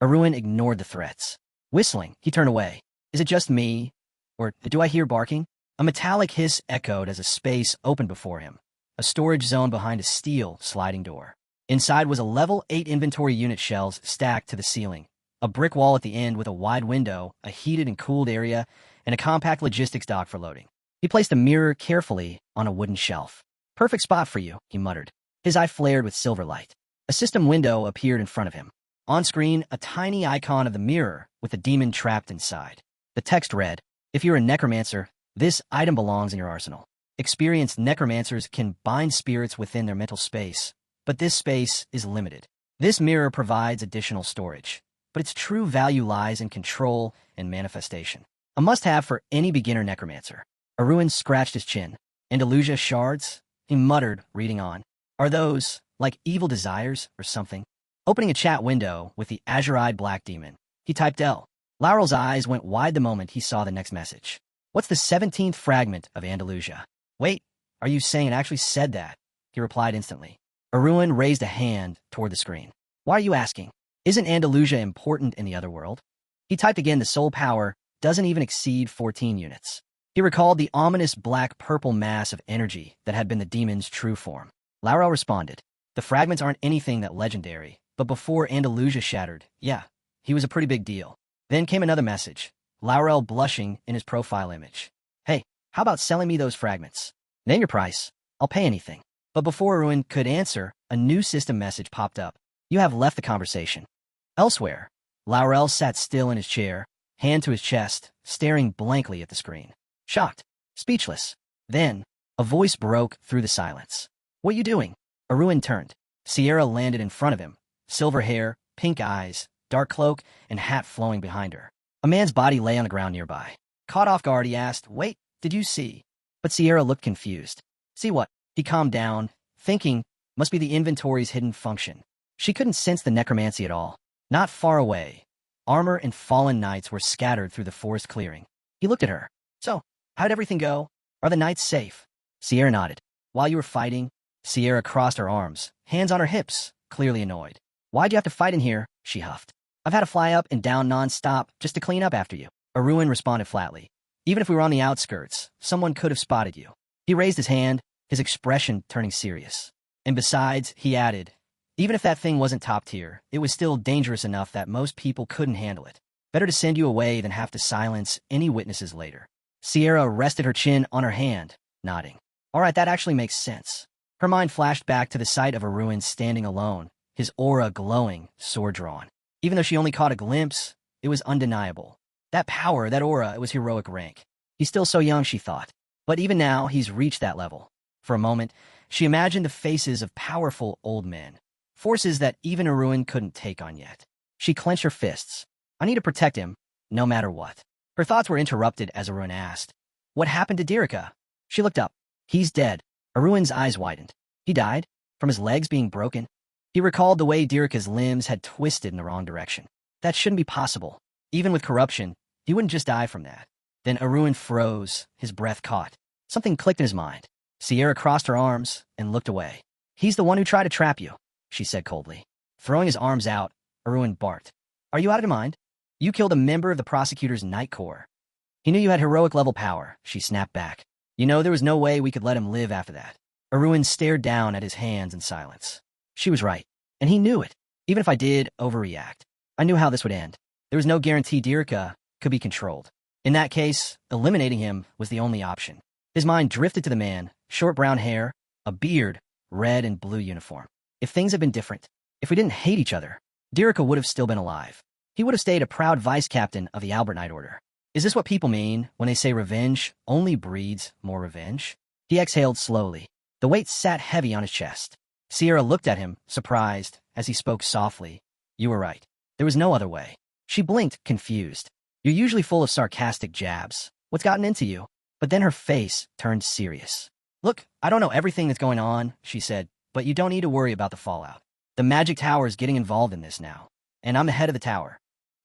Speaker 1: Aruin ignored the threats. Whistling, he turned away. Is it just me? Or do I hear barking? A metallic hiss echoed as a space opened before him. A storage zone behind a steel sliding door. Inside was a level 8 inventory unit shelves stacked to the ceiling, a brick wall at the end with a wide window, a heated and cooled area, and a compact logistics dock for loading. He placed a mirror carefully on a wooden shelf. Perfect spot for you, he muttered. His eye flared with silver light. A system window appeared in front of him. On screen, a tiny icon of the mirror with the demon trapped inside. The text read, if you're a necromancer, this item belongs in your arsenal. Experienced necromancers can bind spirits within their mental space, but this space is limited. This mirror provides additional storage, but its true value lies in control and manifestation. A must-have for any beginner necromancer. Aruin scratched his chin. Andalusia shards? He muttered, reading on. Are those, like evil desires or something? Opening a chat window with the azure-eyed black demon, he typed L. Laurel's eyes went wide the moment he saw the next message. What's the 17th fragment of Andalusia? Wait, are you saying it actually said that? He replied instantly. Aruin raised a hand toward the screen. Why are you asking? Isn't Andalusia important in the other world? He typed again the soul power doesn't even exceed 14 units. He recalled the ominous black-purple mass of energy that had been the demon's true form. Laurel responded. The fragments aren't anything that legendary, but before Andalusia shattered, yeah, he was a pretty big deal. Then came another message. Laurel blushing in his profile image. Hey, how about selling me those fragments? Name your price. I'll pay anything. But before Aruin could answer, a new system message popped up. You have left the conversation. Elsewhere, Laurel sat still in his chair, hand to his chest, staring blankly at the screen. Shocked, speechless. Then, a voice broke through the silence. What are you doing? Aruin turned. Sierra landed in front of him. Silver hair, pink eyes, dark cloak, and hat flowing behind her. A man's body lay on the ground nearby. Caught off guard, he asked, Wait, did you see? But Sierra looked confused. See what? He calmed down, thinking, must be the inventory's hidden function. She couldn't sense the necromancy at all. Not far away, armor and fallen knights were scattered through the forest clearing. He looked at her. So, how'd everything go? Are the knights safe? Sierra nodded. While you were fighting, Sierra crossed her arms, hands on her hips, clearly annoyed. Why'd you have to fight in here? She huffed. I've had to fly up and down non-stop just to clean up after you. Arun responded flatly. Even if we were on the outskirts, someone could have spotted you. He raised his hand, his expression turning serious. And besides, he added, even if that thing wasn't top tier, it was still dangerous enough that most people couldn't handle it. Better to send you away than have to silence any witnesses later. Sierra rested her chin on her hand, nodding. All right, that actually makes sense. Her mind flashed back to the sight of Arun standing alone, his aura glowing, sword drawn. Even though she only caught a glimpse, it was undeniable. That power, that aura, it was heroic rank. He's still so young, she thought. But even now, he's reached that level. For a moment, she imagined the faces of powerful old men. Forces that even Arun couldn't take on yet. She clenched her fists. I need to protect him, no matter what. Her thoughts were interrupted as Arun asked, what happened to Dirika? She looked up. He's dead. Arun's eyes widened. He died? From his legs being broken? He recalled the way Dirika's limbs had twisted in the wrong direction. That shouldn't be possible. Even with corruption, he wouldn't just die from that. Then Arun froze, his breath caught. Something clicked in his mind. Sierra crossed her arms and looked away. He's the one who tried to trap you, she said coldly. Throwing his arms out, Arun barked. Are you out of your mind? You killed a member of the prosecutor's night corps. He knew you had heroic level power, she snapped back. You know there was no way we could let him live after that. Arun stared down at his hands in silence. She was right, and he knew it. Even if I did overreact, I knew how this would end. There was no guarantee Dirika could be controlled. In that case, eliminating him was the only option. His mind drifted to the man, short brown hair, a beard, red and blue uniform. If things had been different, if we didn't hate each other, Dirika would have still been alive. He would have stayed a proud vice-captain of the Albert Knight Order. Is this what people mean when they say revenge only breeds more revenge? He exhaled slowly. The weight sat heavy on his chest. Sierra looked at him, surprised, as he spoke softly. You were right. There was no other way. She blinked, confused. You're usually full of sarcastic jabs. What's gotten into you? But then her face turned serious. Look, I don't know everything that's going on, she said, but you don't need to worry about the fallout. The magic tower is getting involved in this now, and I'm the head of the tower.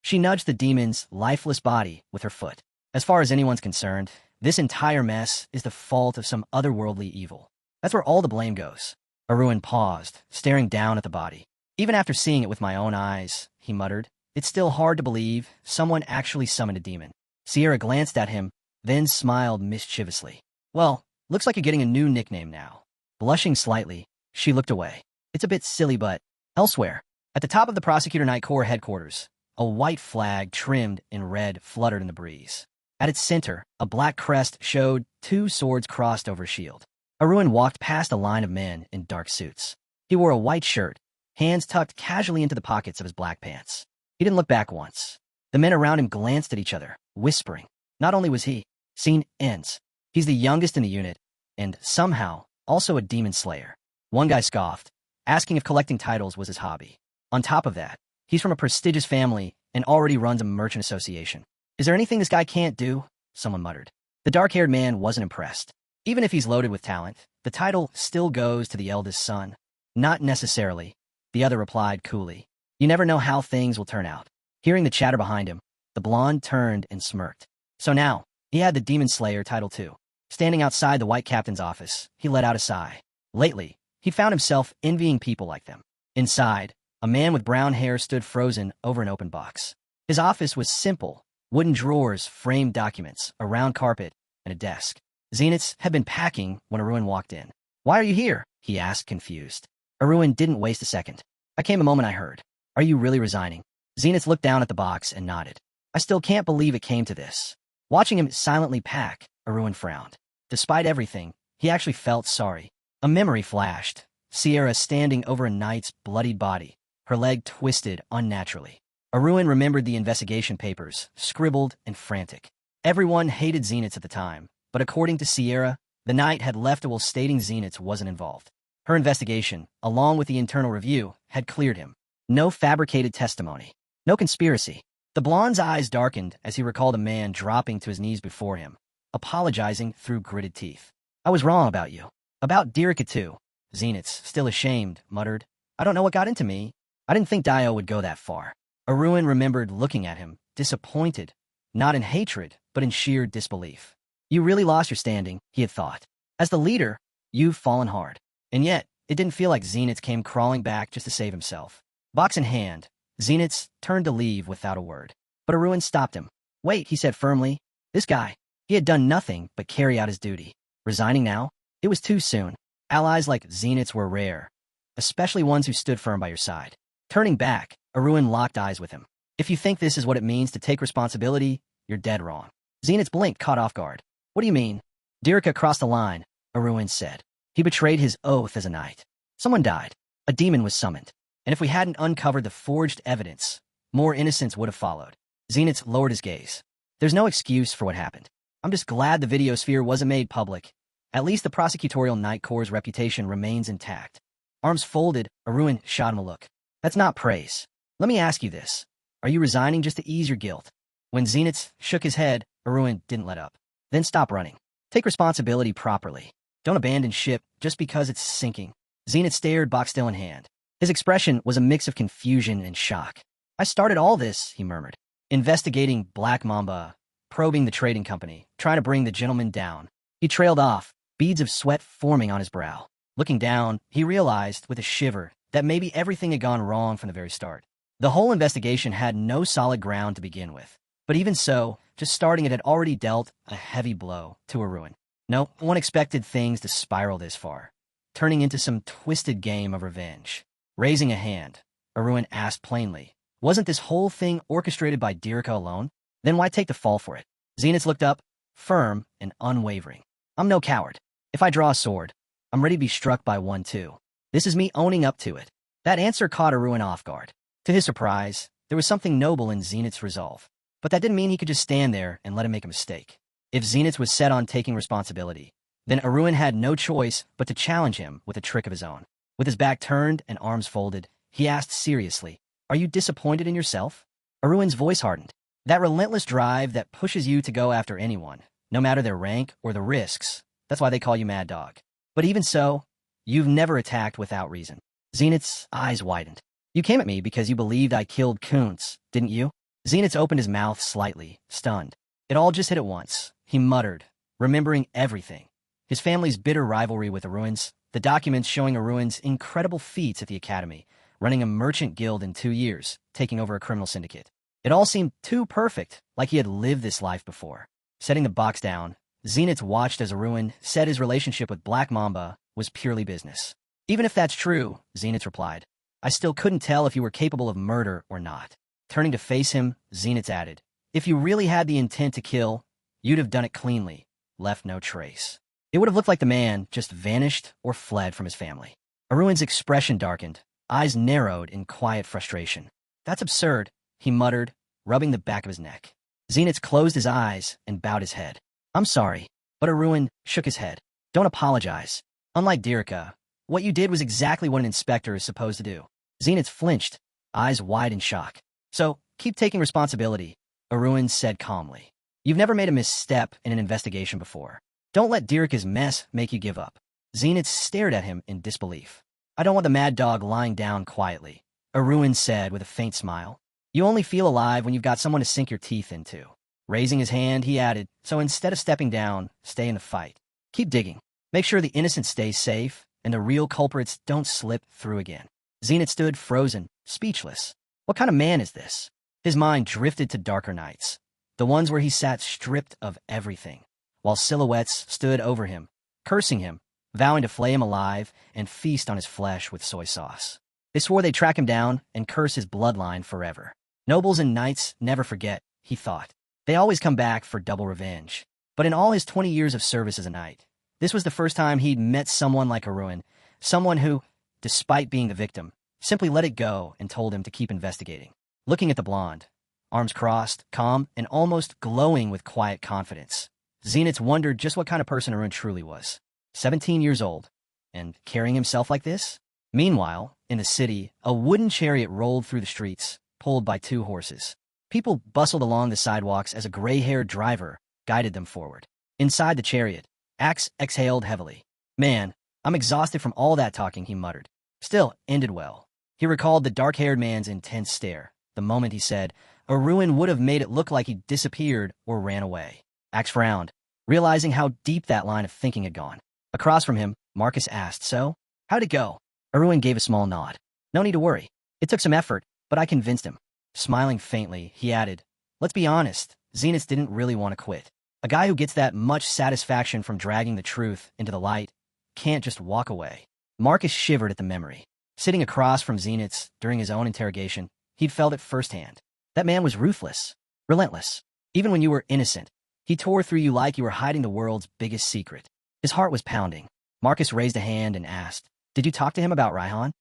Speaker 1: She nudged the demon's lifeless body with her foot. As far as anyone's concerned, this entire mess is the fault of some otherworldly evil. That's where all the blame goes. Arun paused, staring down at the body. Even after seeing it with my own eyes, he muttered, it's still hard to believe someone actually summoned a demon. Sierra glanced at him, then smiled mischievously. Well, looks like you're getting a new nickname now. Blushing slightly, she looked away. It's a bit silly, but elsewhere, at the top of the Prosecutor Night Corps headquarters, a white flag trimmed in red fluttered in the breeze. At its center, a black crest showed two swords crossed over a shield. Arun walked past a line of men in dark suits. He wore a white shirt, hands tucked casually into the pockets of his black pants. He didn't look back once. The men around him glanced at each other, whispering. Not only was he, scene ends. He's the youngest in the unit, and somehow also a demon slayer. One guy scoffed, asking if collecting titles was his hobby. On top of that, he's from a prestigious family and already runs a merchant association. Is there anything this guy can't do? Someone muttered. The dark-haired man wasn't impressed. Even if he's loaded with talent, the title still goes to the eldest son. Not necessarily, the other replied coolly. You never know how things will turn out. Hearing the chatter behind him, the blonde turned and smirked. So now, he had the Demon Slayer title too. Standing outside the White Captain's office, he let out a sigh. Lately, he found himself envying people like them. Inside, a man with brown hair stood frozen over an open box. His office was simple, wooden drawers, framed documents, a round carpet, and a desk. Zeniths had been packing when Arun walked in. Why are you here? He asked, confused. Arun didn't waste a second. I came a moment I heard. Are you really resigning? Zenith looked down at the box and nodded. I still can't believe it came to this. Watching him silently pack, Arun frowned. Despite everything, he actually felt sorry. A memory flashed. Sierra standing over a knight's bloodied body, her leg twisted unnaturally. Arun remembered the investigation papers, scribbled and frantic. Everyone hated Zeniths at the time, but according to Sierra, the knight had left a will stating Zeniths wasn't involved. Her investigation, along with the internal review, had cleared him. No fabricated testimony. No conspiracy. The blonde's eyes darkened as he recalled a man dropping to his knees before him, apologizing through gritted teeth. I was wrong about you. About Dirika too. Zeniths, still ashamed, muttered. I don't know what got into me. I didn't think Dio would go that far. Arun remembered looking at him, disappointed, not in hatred, but in sheer disbelief. You really lost your standing, he had thought. As the leader, you've fallen hard. And yet, it didn't feel like Zenith came crawling back just to save himself. Box in hand, Zenith turned to leave without a word. But Arun stopped him. Wait, he said firmly. This guy, he had done nothing but carry out his duty. Resigning now? It was too soon. Allies like Zenith's were rare, especially ones who stood firm by your side. Turning back, Arun locked eyes with him. If you think this is what it means to take responsibility, you're dead wrong. Zenith's blink caught off guard. What do you mean? Dirika crossed the line, Arun said. He betrayed his oath as a knight. Someone died. A demon was summoned. And if we hadn't uncovered the forged evidence, more innocence would have followed. Zenith lowered his gaze. There's no excuse for what happened. I'm just glad the video sphere wasn't made public. At least the prosecutorial Night Corps' reputation remains intact. Arms folded, Arun shot him a look. That's not praise. Let me ask you this. Are you resigning just to ease your guilt? When Zenith shook his head, Arun didn't let up. Then stop running. Take responsibility properly. Don't abandon ship just because it's sinking. Zenith stared, box still in hand. His expression was a mix of confusion and shock. I started all this, he murmured. Investigating Black Mamba, probing the trading company, trying to bring the gentleman down. He trailed off, beads of sweat forming on his brow. Looking down, he realized, with a shiver, that maybe everything had gone wrong from the very start. The whole investigation had no solid ground to begin with. But even so, just starting it had already dealt a heavy blow to Arun. No one expected things to spiral this far, turning into some twisted game of revenge. Raising a hand, Arun asked plainly, wasn't this whole thing orchestrated by Dirika alone? Then why take the fall for it? Zenith looked up, firm and unwavering. I'm no coward. If I draw a sword, I'm ready to be struck by one too. This is me owning up to it. That answer caught Arun off guard. To his surprise, there was something noble in Zenith's resolve. But that didn't mean he could just stand there and let him make a mistake. If Zenith was set on taking responsibility, then Arun had no choice but to challenge him with a trick of his own. With his back turned and arms folded, he asked seriously, are you disappointed in yourself? Arun's voice hardened. That relentless drive that pushes you to go after anyone, no matter their rank or the risks. That's why they call you Mad Dog. But even so, you've never attacked without reason. Zenith's eyes widened. You came at me because you believed I killed Kuntz, didn't you? Zenith opened his mouth slightly, stunned. It all just hit at once, he muttered, remembering everything. His family's bitter rivalry with Arun's, the documents showing Arun's incredible feats at the academy, running a merchant guild in 2 years, taking over a criminal syndicate. It all seemed too perfect, like he had lived this life before. Setting the box down, Zenith watched as Arun said his relationship with Black Mamba was purely business. Even if that's true, Zenith replied, I still couldn't tell if you were capable of murder or not. Turning to face him, Zenith added, if you really had the intent to kill, you'd have done it cleanly, left no trace. It would have looked like the man just vanished or fled from his family. Arun's expression darkened, eyes narrowed in quiet frustration. That's absurd, he muttered, rubbing the back of his neck. Zenith closed his eyes and bowed his head. I'm sorry, but Arun shook his head. Don't apologize. Unlike Dirika, what you did was exactly what an inspector is supposed to do. Zenith flinched, eyes wide in shock. So, keep taking responsibility, Arun said calmly. You've never made a misstep in an investigation before. Don't let Dirika's mess make you give up. Zenith stared at him in disbelief. I don't want the Mad Dog lying down quietly, Arun said with a faint smile. You only feel alive when you've got someone to sink your teeth into. Raising his hand, he added, so instead of stepping down, stay in the fight. Keep digging. Make sure the innocent stays safe, and the real culprits don't slip through again. Zenith stood frozen, speechless. What kind of man is this? His mind drifted to darker nights, the ones where he sat stripped of everything, while silhouettes stood over him, cursing him, vowing to flay him alive and feast on his flesh with soy sauce. They swore they'd track him down and curse his bloodline forever. Nobles and knights never forget, he thought. They always come back for double revenge. But in all his 20 years of service as a knight, this was the first time he'd met someone like Arun, someone who, despite being the victim, simply let it go and told him to keep investigating. Looking at the blonde, arms crossed, calm, and almost glowing with quiet confidence, Zenith wondered just what kind of person Arun truly was. 17 years old, and carrying himself like this? Meanwhile, in the city, a wooden chariot rolled through the streets, pulled by 2 horses. People bustled along the sidewalks as a gray-haired driver guided them forward. Inside the chariot, Axe exhaled heavily. Man, I'm exhausted from all that talking, he muttered. Still, ended well. He recalled the dark-haired man's intense stare. The moment he said, Arun would have made it look like he disappeared or ran away. Axe frowned, realizing how deep that line of thinking had gone. Across from him, Marcus asked, So, how'd it go? Arun gave a small nod. No need to worry. It took some effort, but I convinced him. Smiling faintly, he added, Let's be honest, Zenith didn't really want to quit. A guy who gets that much satisfaction from dragging the truth into the light can't just walk away. Marcus shivered at the memory. Sitting across from Zenith's during his own interrogation, he'd felt it firsthand. That man was ruthless, relentless. Even when you were innocent, he tore through you like you were hiding the world's biggest secret. His heart was pounding. Marcus raised a hand and asked, Did you talk to him about Raihan?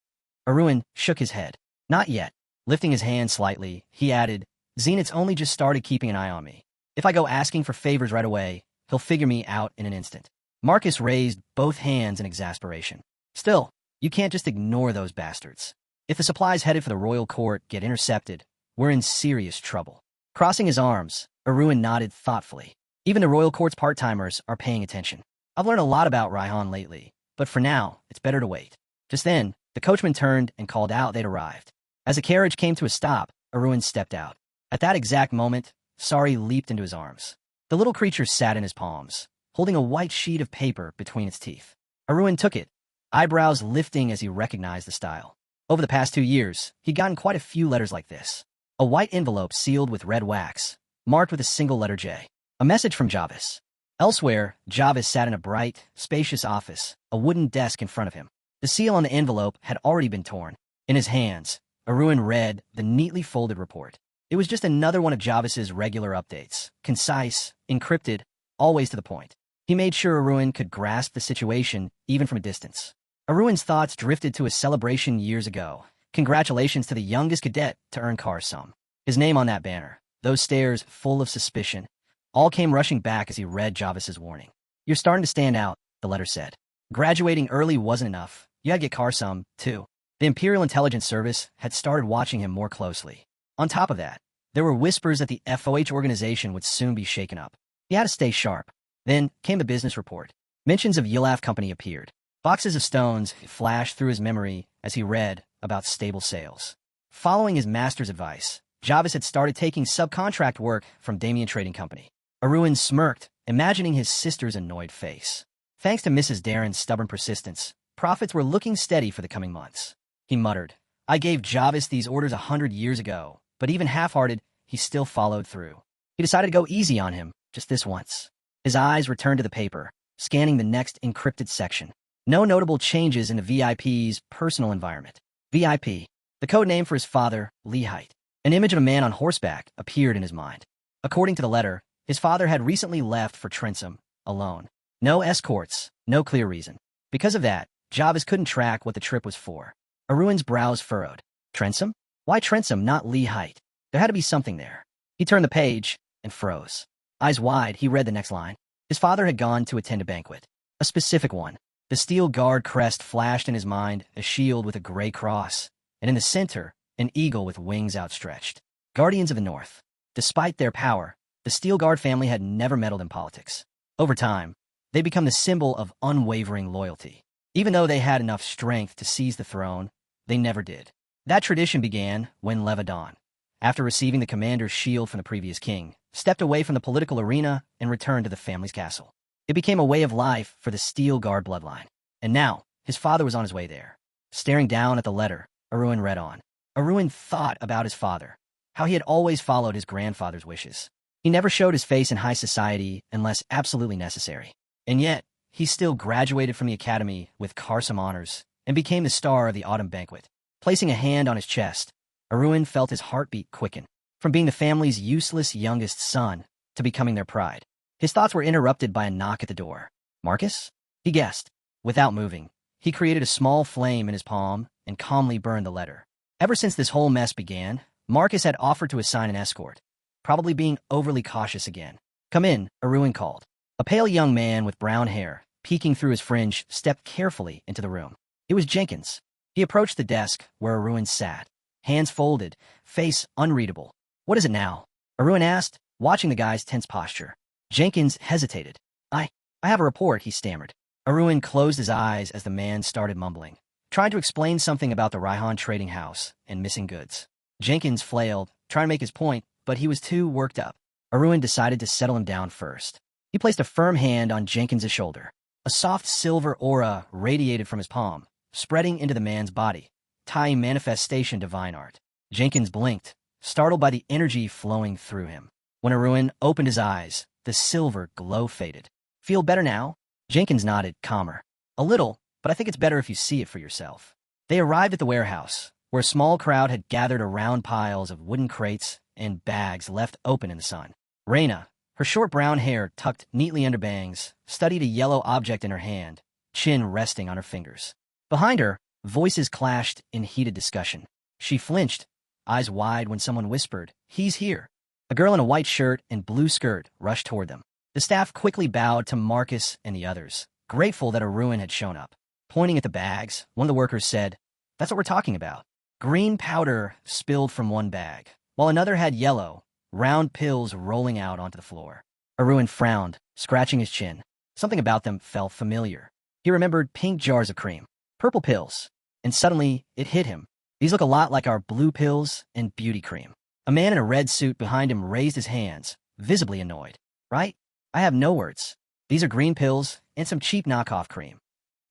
Speaker 1: Arun shook his head. Not yet. Lifting his hand slightly, he added, Zenith's only just started keeping an eye on me. If I go asking for favors right away, he'll figure me out in an instant. Marcus raised both hands in exasperation. Still, you can't just ignore those bastards. If the supplies headed for the royal court get intercepted, we're in serious trouble. Crossing his arms, Arun nodded thoughtfully. Even the royal court's part-timers are paying attention. I've learned a lot about Raihan lately, but for now, it's better to wait. Just then, the coachman turned and called out they'd arrived. As the carriage came to a stop, Arun stepped out. At that exact moment, Sari leaped into his arms. The little creature sat in his palms, holding a white sheet of paper between its teeth. Arun took it, eyebrows lifting as he recognized the style. Over the past 2 years, he'd gotten quite a few letters like this. A white envelope sealed with red wax, marked with a single letter J. A message from Jarvis. Elsewhere, Jarvis sat in a bright, spacious office, a wooden desk in front of him. The seal on the envelope had already been torn. In his hands, Arun read the neatly folded report. It was just another one of Jarvis's regular updates, concise, encrypted, always to the point. He made sure Arun could grasp the situation, even from a distance. Arun's thoughts drifted to a celebration years ago. Congratulations to the youngest cadet to earn Karsum. His name on that banner, those stares full of suspicion, all came rushing back as he read Jarvis's warning. You're starting to stand out, the letter said. Graduating early wasn't enough. You had to get Karsum, too. The Imperial Intelligence Service had started watching him more closely. On top of that, there were whispers that the FOH organization would soon be shaken up. He had to stay sharp. Then came the business report. Mentions of Yilaf Company appeared. Boxes of stones flashed through his memory as he read about stable sales. Following his master's advice, Jarvis had started taking subcontract work from Damien Trading Company. Arun smirked, imagining his sister's annoyed face. Thanks to Mrs. Darren's stubborn persistence, profits were looking steady for the coming months. He muttered, I gave Jarvis these orders 100 years ago, but even half-hearted, he still followed through. He decided to go easy on him, just this once. His eyes returned to the paper, scanning the next encrypted section. No notable changes in the VIP's personal environment. VIP, the code name for his father, Lehite. An image of a man on horseback appeared in his mind. According to the letter, his father had recently left for Trentham, alone. No escorts, no clear reason. Because of that, Jarvis couldn't track what the trip was for. Arun's brows furrowed. Trentham? Why Trentham, not Lehite? There had to be something there. He turned the page and froze. Eyes wide, he read the next line. His father had gone to attend a banquet. A specific one. The steel guard crest flashed in his mind, a shield with a gray cross, and in the center, an eagle with wings outstretched. Guardians of the North. Despite their power, the Steel Guard family had never meddled in politics. Over time, they become the symbol of unwavering loyalty. Even though they had enough strength to seize the throne, they never did. That tradition began when Levadon, after receiving the commander's shield from the previous king, stepped away from the political arena and returned to the family's castle. It became a way of life for the Steel Guard bloodline. And now, his father was on his way there. Staring down at the letter, Arun read on. Arun thought about his father, how he had always followed his grandfather's wishes. He never showed his face in high society unless absolutely necessary. And yet, he still graduated from the academy with Karsum honors and became the star of the autumn banquet. Placing a hand on his chest, Arun felt his heartbeat quicken. From being the family's useless youngest son to becoming their pride. His thoughts were interrupted by a knock at the door. Marcus? He guessed. Without moving, he created a small flame in his palm and calmly burned the letter. Ever since this whole mess began, Marcus had offered to assign an escort, probably being overly cautious again. Come in, Arun called. A pale young man with brown hair, peeking through his fringe, stepped carefully into the room. It was Jenkins. He approached the desk where Arun sat, hands folded, face unreadable. What is it now? Arun asked, watching the guy's tense posture. Jenkins hesitated. I have a report, he stammered. Arun closed his eyes as the man started mumbling. trying to explain something about the Raihan trading house and missing goods. Jenkins flailed, trying to make his point, but he was too worked up. Arun decided to settle him down first. He placed a firm hand on Jenkins' shoulder. A soft silver aura radiated from his palm, spreading into the man's body, tying manifestation divine art. Jenkins blinked, startled by the energy flowing through him. When Arun opened his eyes, the silver glow faded. Feel better now? Jenkins nodded, calmer. A little, but I think it's better if you see it for yourself. They arrived at the warehouse, where a small crowd had gathered around piles of wooden crates and bags left open in the sun. Raina, her short brown hair tucked neatly under bangs, studied a yellow object in her hand, chin resting on her fingers. Behind her, voices clashed in heated discussion. She flinched, eyes wide when someone whispered, "He's here." A girl in a white shirt and blue skirt rushed toward them. The staff quickly bowed to Marcus and the others, grateful that Arun had shown up. Pointing at the bags, one of the workers said, "That's what we're talking about." Green powder spilled from one bag, while another had yellow, round pills rolling out onto the floor. Arun frowned, scratching his chin. Something about them felt familiar. He remembered pink jars of cream, purple pills, and suddenly it hit him. These look a lot like our blue pills and beauty cream. A man in a red suit behind him raised his hands, visibly annoyed. Right? I have no words. These are green pills and some cheap knockoff cream.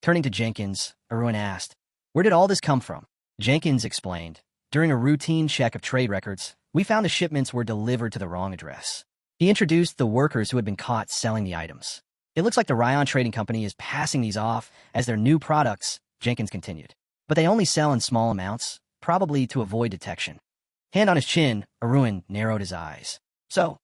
Speaker 1: Turning to Jenkins, Arun asked, "Where did all this come from?" Jenkins explained, "During a routine check of trade records, we found the shipments were delivered to the wrong address." He introduced the workers who had been caught selling the items. "It looks like the Raihan Trading Company is passing these off as their new products," Jenkins continued. "But they only sell in small amounts, probably to avoid detection." Hand on his chin, Arun narrowed his eyes. "So,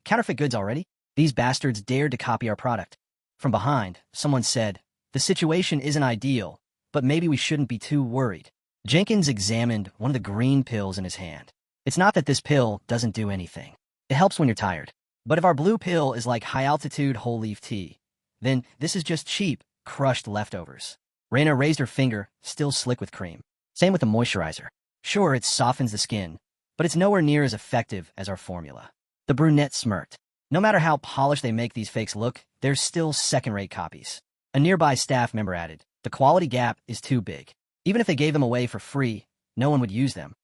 Speaker 1: counterfeit goods already? These bastards dared to copy our product." From behind, someone said, "The situation isn't ideal, but maybe we shouldn't be too worried." Jenkins examined one of the green pills in his hand. "It's not that this pill doesn't do anything. It helps when you're tired. But if our blue pill is like high-altitude whole leaf tea, then this is just cheap, crushed leftovers." Raina raised her finger, still slick with cream. "Same with the moisturizer. Sure, it softens the skin, but it's nowhere near as effective as our formula." The brunette smirked. "No matter how polished they make these fakes look, they're still second-rate copies." A nearby staff member added, "The quality gap is too big. Even if they gave them away for free, no one would use them."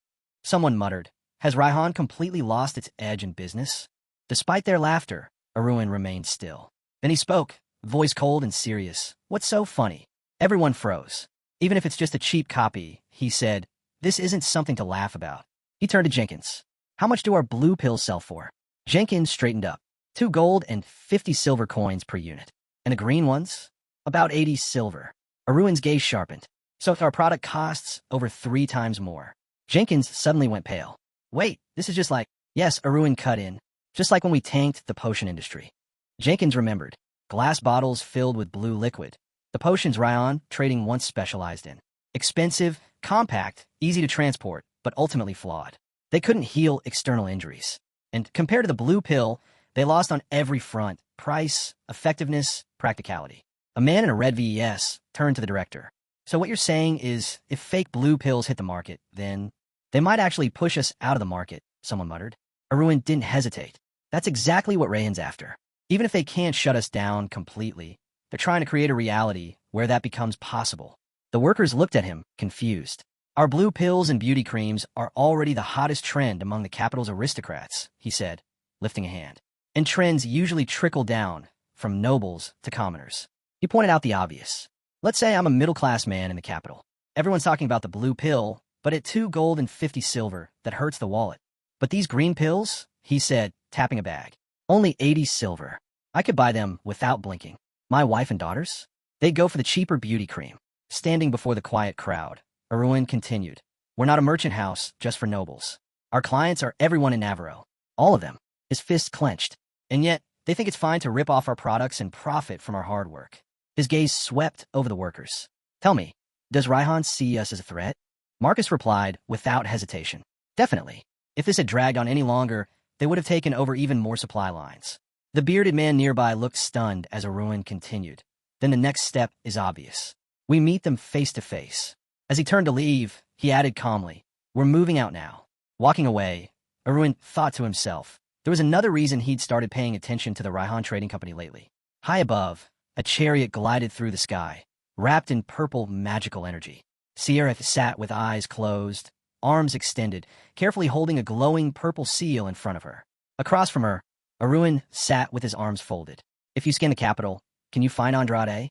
Speaker 1: Someone muttered, "Has Raihan completely lost its edge in business?" Despite their laughter, Arun remained still. Then he spoke, voice cold and serious. "What's so funny?" Everyone froze. "Even if it's just a cheap copy," he said, "this isn't something to laugh about." He turned to Jenkins. "How much do our blue pills sell for?" Jenkins straightened up. 2 gold and 50 silver coins per unit. "And the green ones?" "About 80 silver." Arun's gaze sharpened. "So if our product costs over 3 times more." Jenkins suddenly went pale. "Wait, this is just like—" "Yes," Arun cut in. "Just like when we tanked the potion industry." Jenkins remembered. Glass bottles filled with blue liquid. The potions Raihan Trading once specialized in. Expensive, compact, easy to transport, but ultimately flawed. They couldn't heal external injuries. And compared to the blue pill, they lost on every front: price, effectiveness, practicality. A man in a red VES turned to the director. "So what you're saying is, if fake blue pills hit the market, then they might actually push us out of the market," someone muttered. Arun didn't hesitate. "That's exactly what Raihan's after. Even if they can't shut us down completely, they're trying to create a reality where that becomes possible." The workers looked at him, confused. "Our blue pills and beauty creams are already the hottest trend among the capital's aristocrats," he said, lifting a hand. "And trends usually trickle down, from nobles to commoners." He pointed out the obvious. "Let's say I'm a middle-class man in the capital. Everyone's talking about the blue pill, but at 2 gold and 50 silver, that hurts the wallet. But these green pills," he said, tapping a bag, "only 80 silver. I could buy them without blinking. My wife and daughters? They'd go for the cheaper beauty cream." Standing before the quiet crowd, Arun continued, "We're not a merchant house just for nobles. Our clients are everyone in Navarro. All of them." His fists clenched. "And yet, they think it's fine to rip off our products and profit from our hard work." His gaze swept over the workers. "Tell me, does Raihan see us as a threat?" Marcus replied without hesitation. "Definitely. If this had dragged on any longer, they would have taken over even more supply lines." The bearded man nearby looked stunned as Arun continued. "Then the next step is obvious. We meet them face to face." As he turned to leave, he added calmly, "We're moving out now." Walking away, Arun thought to himself, there was another reason he'd started paying attention to the Raihan Trading Company lately. High above, a chariot glided through the sky, wrapped in purple magical energy. Sierra sat with eyes closed, arms extended, carefully holding a glowing purple seal in front of her. Across from her, Arun sat with his arms folded. If you scan the capital, can you find Andrade?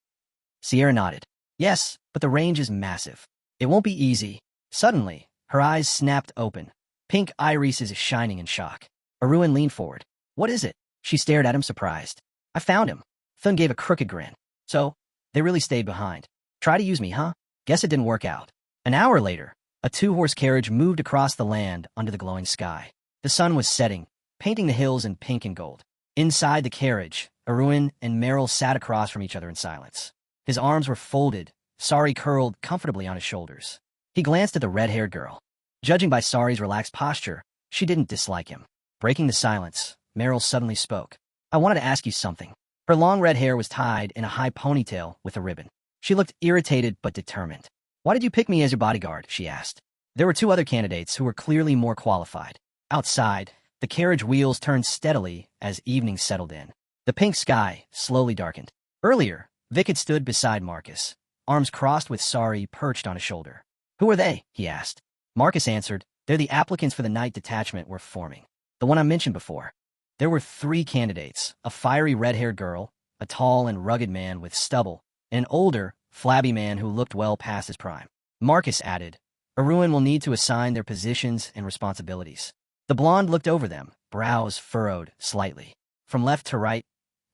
Speaker 1: Sierra nodded. Yes, but the range is massive. It won't be easy. Suddenly, her eyes snapped open, pink irises shining in shock. Arun leaned forward. What is it? She stared at him surprised. I found him. Thun gave a crooked grin. So, they really stayed behind. Try to use me, huh? Guess it didn't work out. An hour later, a two-horse carriage moved across the land under the glowing sky. The sun was setting, painting the hills in pink and gold. Inside the carriage, Arun and Meryl sat across from each other in silence. His arms were folded, Sari curled comfortably on his shoulders. He glanced at the red-haired girl. Judging by Sari's relaxed posture, she didn't dislike him. Breaking the silence, Meryl suddenly spoke. I wanted to ask you something. Her long red hair was tied in a high ponytail with a ribbon. She looked irritated but determined. Why did you pick me as your bodyguard? She asked. There were two other candidates who were clearly more qualified. Outside, the carriage wheels turned steadily as evening settled in. The pink sky slowly darkened. Earlier, Vic had stood beside Marcus, arms crossed with Sari perched on his shoulder. Who are they? He asked. Marcus answered, they're the applicants for the night detachment we're forming. The one I mentioned before. There were three candidates, a fiery red-haired girl, a tall and rugged man with stubble, and an older, flabby man who looked well past his prime. Marcus added, Arun will need to assign their positions and responsibilities. The blonde looked over them, brows furrowed slightly. From left to right,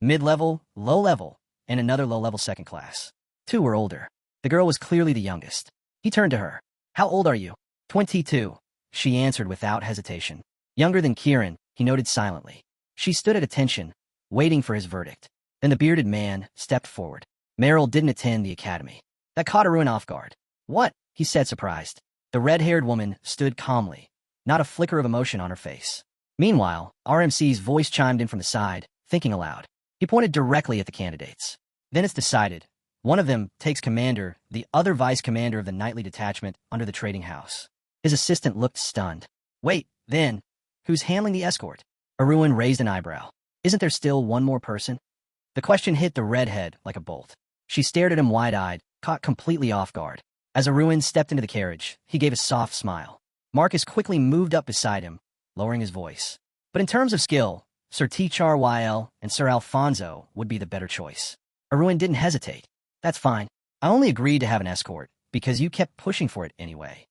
Speaker 1: mid-level, low-level, and another low-level second class. Two were older. The girl was clearly the youngest. He turned to her. How old are you? 22. She answered without hesitation. Younger than Kieran, he noted silently. She stood at attention, waiting for his verdict. Then the bearded man stepped forward. Meryl didn't attend the academy. That caught Arun off guard. What? He said, surprised. The red-haired woman stood calmly, not a flicker of emotion on her face. Meanwhile, RMC's voice chimed in from the side, thinking aloud. He pointed directly at the candidates. Then it's decided. One of them takes commander, the other vice commander of the nightly detachment under the trading house. His assistant looked stunned. Wait, then, who's handling the escort? Arun raised an eyebrow. Isn't there still one more person? The question hit the redhead like a bolt. She stared at him wide-eyed, caught completely off guard. As Arun stepped into the carriage, he gave a soft smile. Marcus quickly moved up beside him, lowering his voice. But in terms of skill, Sir T-Char-YL and Sir Alfonso would be the better choice. Arun didn't hesitate. That's fine. I only agreed to have an escort because you kept pushing for it anyway.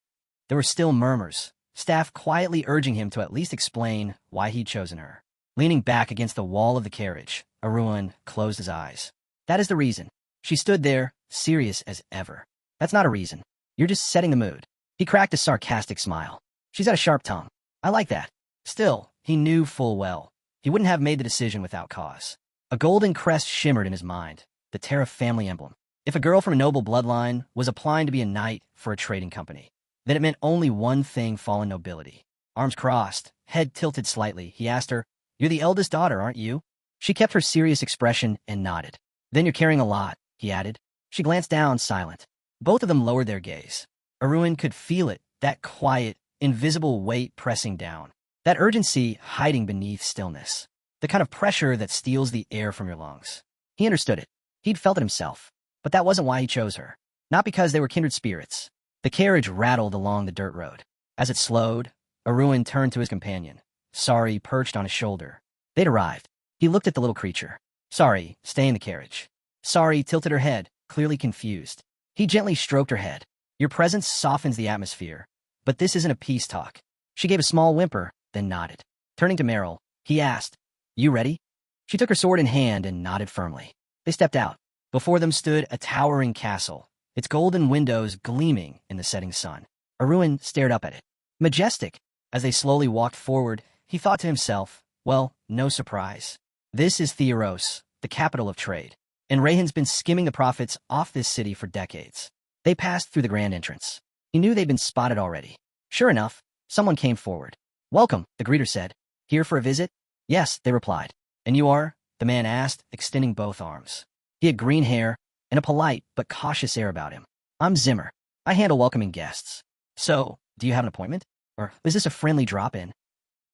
Speaker 1: There were still murmurs, staff quietly urging him to at least explain why he'd chosen her. Leaning back against the wall of the carriage, Arun closed his eyes. That is the reason. She stood there, serious as ever. That's not a reason. You're just setting the mood. He cracked a sarcastic smile. She's got a sharp tongue. I like that. Still, he knew full well. He wouldn't have made the decision without cause. A golden crest shimmered in his mind, the Tariff family emblem. If a girl from a noble bloodline was applying to be a knight for a trading company, then it meant only one thing: fallen nobility. Arms crossed, head tilted slightly, he asked her, You're the eldest daughter, aren't you? She kept her serious expression and nodded. Then you're carrying a lot, he added. She glanced down, silent. Both of them lowered their gaze. Arun could feel it, that quiet, invisible weight pressing down. That urgency hiding beneath stillness. The kind of pressure that steals the air from your lungs. He understood it. He'd felt it himself. But that wasn't why he chose her. Not because they were kindred spirits. The carriage rattled along the dirt road. As it slowed, Arun turned to his companion. Sari perched on his shoulder. They'd arrived. He looked at the little creature. Sari, stay in the carriage. Sari tilted her head, clearly confused. He gently stroked her head. Your presence softens the atmosphere. But this isn't a peace talk. She gave a small whimper, then nodded. Turning to Meryl, he asked, You ready? She took her sword in hand and nodded firmly. They stepped out. Before them stood a towering castle, its golden windows gleaming in the setting sun. Arun stared up at it. Majestic. As they slowly walked forward, he thought to himself, well, no surprise. This is Theros, the capital of trade. And Rayhan's been skimming the profits off this city for decades. They passed through the grand entrance. He knew they'd been spotted already. Sure enough, someone came forward. Welcome, the greeter said. Here for a visit? Yes, they replied. And you are? The man asked, extending both arms. He had green hair and a polite but cautious air about him. I'm Zimmer. I handle welcoming guests. So, do you have an appointment? Or is this a friendly drop-in?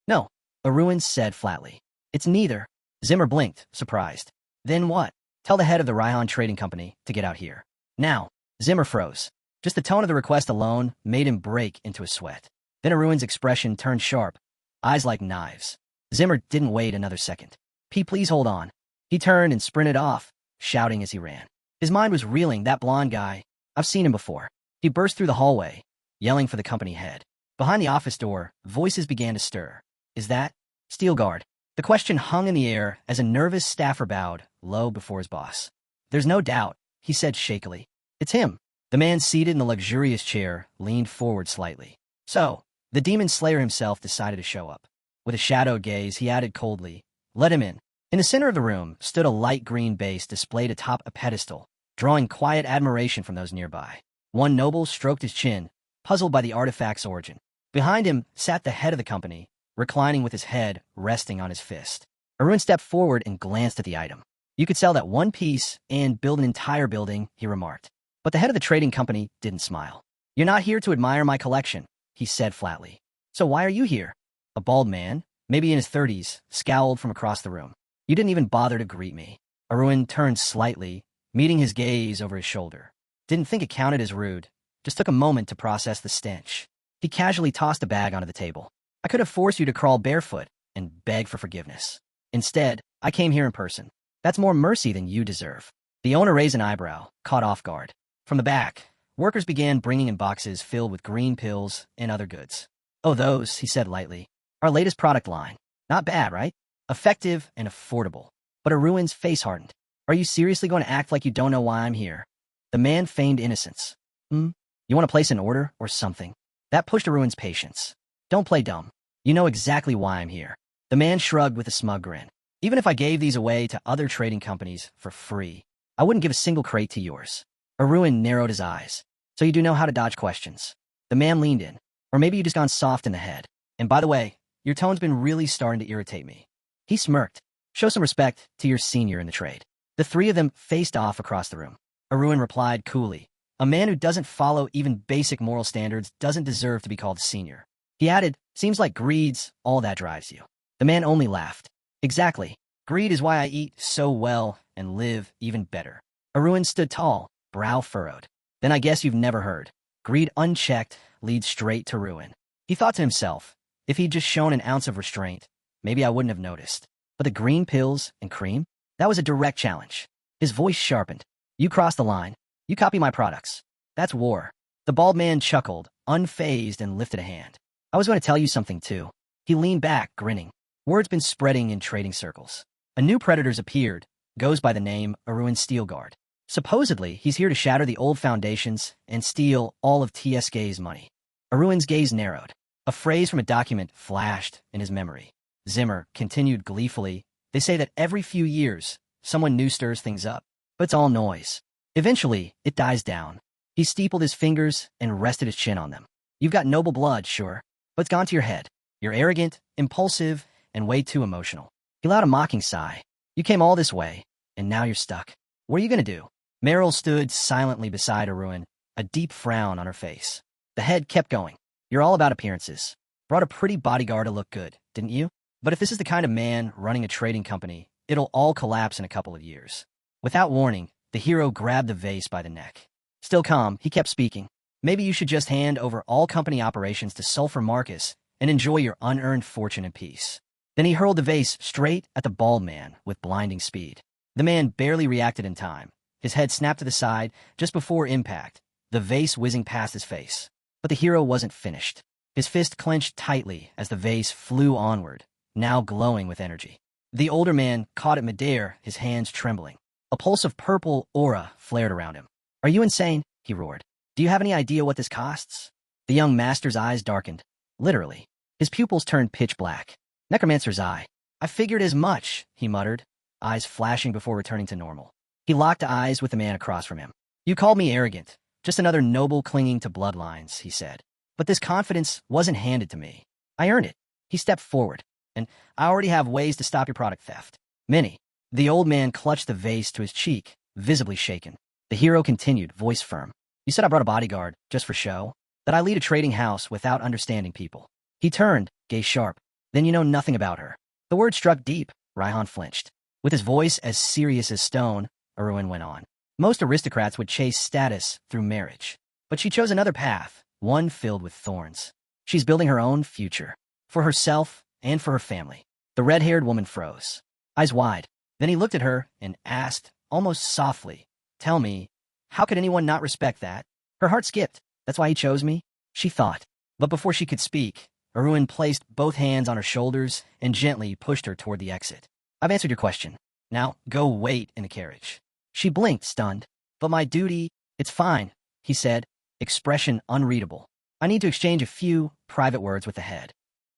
Speaker 1: No, Arun said flatly. It's neither. Zimmer blinked, surprised. Then what? Tell the head of the Raihan Trading Company to get out here. Now. Zimmer froze. Just the tone of the request alone made him break into a sweat. Then Aruin's expression turned sharp, eyes like knives. Zimmer didn't wait another second. Please hold on. He turned and sprinted off, shouting as he ran. His mind was reeling. That blonde guy. I've seen him before. He burst through the hallway, yelling for the company head. Behind the office door, voices began to stir. Is that Steelguard? The question hung in the air as a nervous staffer bowed low before his boss. There's no doubt, he said shakily. It's him. The man seated in the luxurious chair leaned forward slightly. So, the demon slayer himself decided to show up. With a shadowed gaze, he added coldly, let him in. In the center of the room stood a light green base displayed atop a pedestal, drawing quiet admiration from those nearby. One noble stroked his chin, puzzled by the artifact's origin. Behind him sat the head of the company, reclining with his head resting on his fist. Arun stepped forward and glanced at the item. You could sell that one piece and build an entire building, he remarked. But the head of the trading company didn't smile. You're not here to admire my collection, he said flatly. So why are you here? A bald man, maybe in his 30s, scowled from across the room. You didn't even bother to greet me. Arun turned slightly, meeting his gaze over his shoulder. Didn't think it counted as rude. Just took a moment to process the stench. He casually tossed a bag onto the table. I could have forced you to crawl barefoot and beg for forgiveness. Instead, I came here in person. That's more mercy than you deserve. The owner raised an eyebrow, caught off guard. From the back, workers began bringing in boxes filled with green pills and other goods. Oh, those, he said lightly. Our latest product line. Not bad, right? Effective and affordable. But Aruin's face hardened. Are you seriously going to act like you don't know why I'm here? The man feigned innocence. You want to place an order or something? That pushed Aruin's patience. Don't play dumb. You know exactly why I'm here. The man shrugged with a smug grin. Even if I gave these away to other trading companies for free, I wouldn't give a single crate to yours. Arun narrowed his eyes. So you do know how to dodge questions. The man leaned in. Or maybe you just gone soft in the head. And by the way, your tone's been really starting to irritate me. He smirked. Show some respect to your senior in the trade. The three of them faced off across the room. Arun replied coolly. A man who doesn't follow even basic moral standards doesn't deserve to be called senior. He added, seems like greed's all that drives you. The man only laughed. Exactly. Greed is why I eat so well and live even better. Arun stood tall, brow furrowed. Then I guess you've never heard. Greed unchecked leads straight to ruin. He thought to himself, if he'd just shown an ounce of restraint, maybe I wouldn't have noticed. But the green pills and cream? That was a direct challenge. His voice sharpened. You cross the line. You copy my products. That's war. The bald man chuckled, unfazed, and lifted a hand. I was going to tell you something, too. He leaned back, grinning. Word's been spreading in trading circles. A new predator's appeared, goes by the name Arun Steelguard. Supposedly, he's here to shatter the old foundations and steal all of TSK's money. Arun's gaze narrowed. A phrase from a document flashed in his memory. Zimmer continued gleefully. They say that every few years, someone new stirs things up. But it's all noise. Eventually, it dies down. He steepled his fingers and rested his chin on them. You've got noble blood, sure, but it's gone to your head. You're arrogant, impulsive, and way too emotional. He allowed a mocking sigh. You came all this way, and now you're stuck. What are you going to do? Meryl stood silently beside Arun, a deep frown on her face. The head kept going. You're all about appearances. Brought a pretty bodyguard to look good, didn't you? But if this is the kind of man running a trading company, it'll all collapse in a couple of years. Without warning, the hero grabbed the vase by the neck. Still calm, he kept speaking. Maybe you should just hand over all company operations to Sulphur Marcus and enjoy your unearned fortune in peace. Then he hurled the vase straight at the bald man with blinding speed. The man barely reacted in time. His head snapped to the side just before impact, the vase whizzing past his face. But the hero wasn't finished. His fist clenched tightly as the vase flew onward, now glowing with energy. The older man caught it midair, his hands trembling. A pulse of purple aura flared around him. Are you insane? He roared. Do you have any idea what this costs? The young master's eyes darkened. Literally. His pupils turned pitch black. Necromancer's eye. I figured as much, he muttered, eyes flashing before returning to normal. He locked eyes with the man across from him. You called me arrogant. Just another noble clinging to bloodlines, he said. But this confidence wasn't handed to me. I earned it. He stepped forward. And I already have ways to stop your product theft. Many. The old man clutched the vase to his cheek, visibly shaken. The hero continued, voice firm. You said I brought a bodyguard, just for show? That I lead a trading house without understanding people. He turned, gaze sharp. Then you know nothing about her. The word struck deep. Raihan flinched. With his voice as serious as stone, Arun went on. Most aristocrats would chase status through marriage. But she chose another path, one filled with thorns. She's building her own future. For herself and for her family. The red-haired woman froze, eyes wide. Then he looked at her and asked, almost softly, "Tell me, how could anyone not respect that?" Her heart skipped. "That's why he chose me?" she thought. But before she could speak, Arun placed both hands on her shoulders and gently pushed her toward the exit. "I've answered your question. Now, go wait in the carriage." She blinked, stunned. "But my duty—" "It's fine," he said, expression unreadable. "I need to exchange a few private words with the head."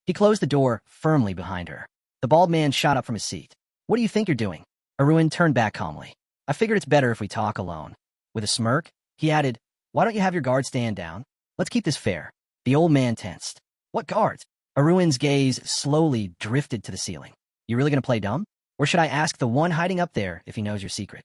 Speaker 1: He closed the door firmly behind her. The bald man shot up from his seat. "What do you think you're doing?" Arun turned back calmly. "I figured it's better if we talk alone." With a smirk, he added, "Why don't you have your guard stand down? Let's keep this fair." The old man tensed. "What guards?" Arun's gaze slowly drifted to the ceiling. "You really gonna play dumb? Or should I ask the one hiding up there if he knows your secret?"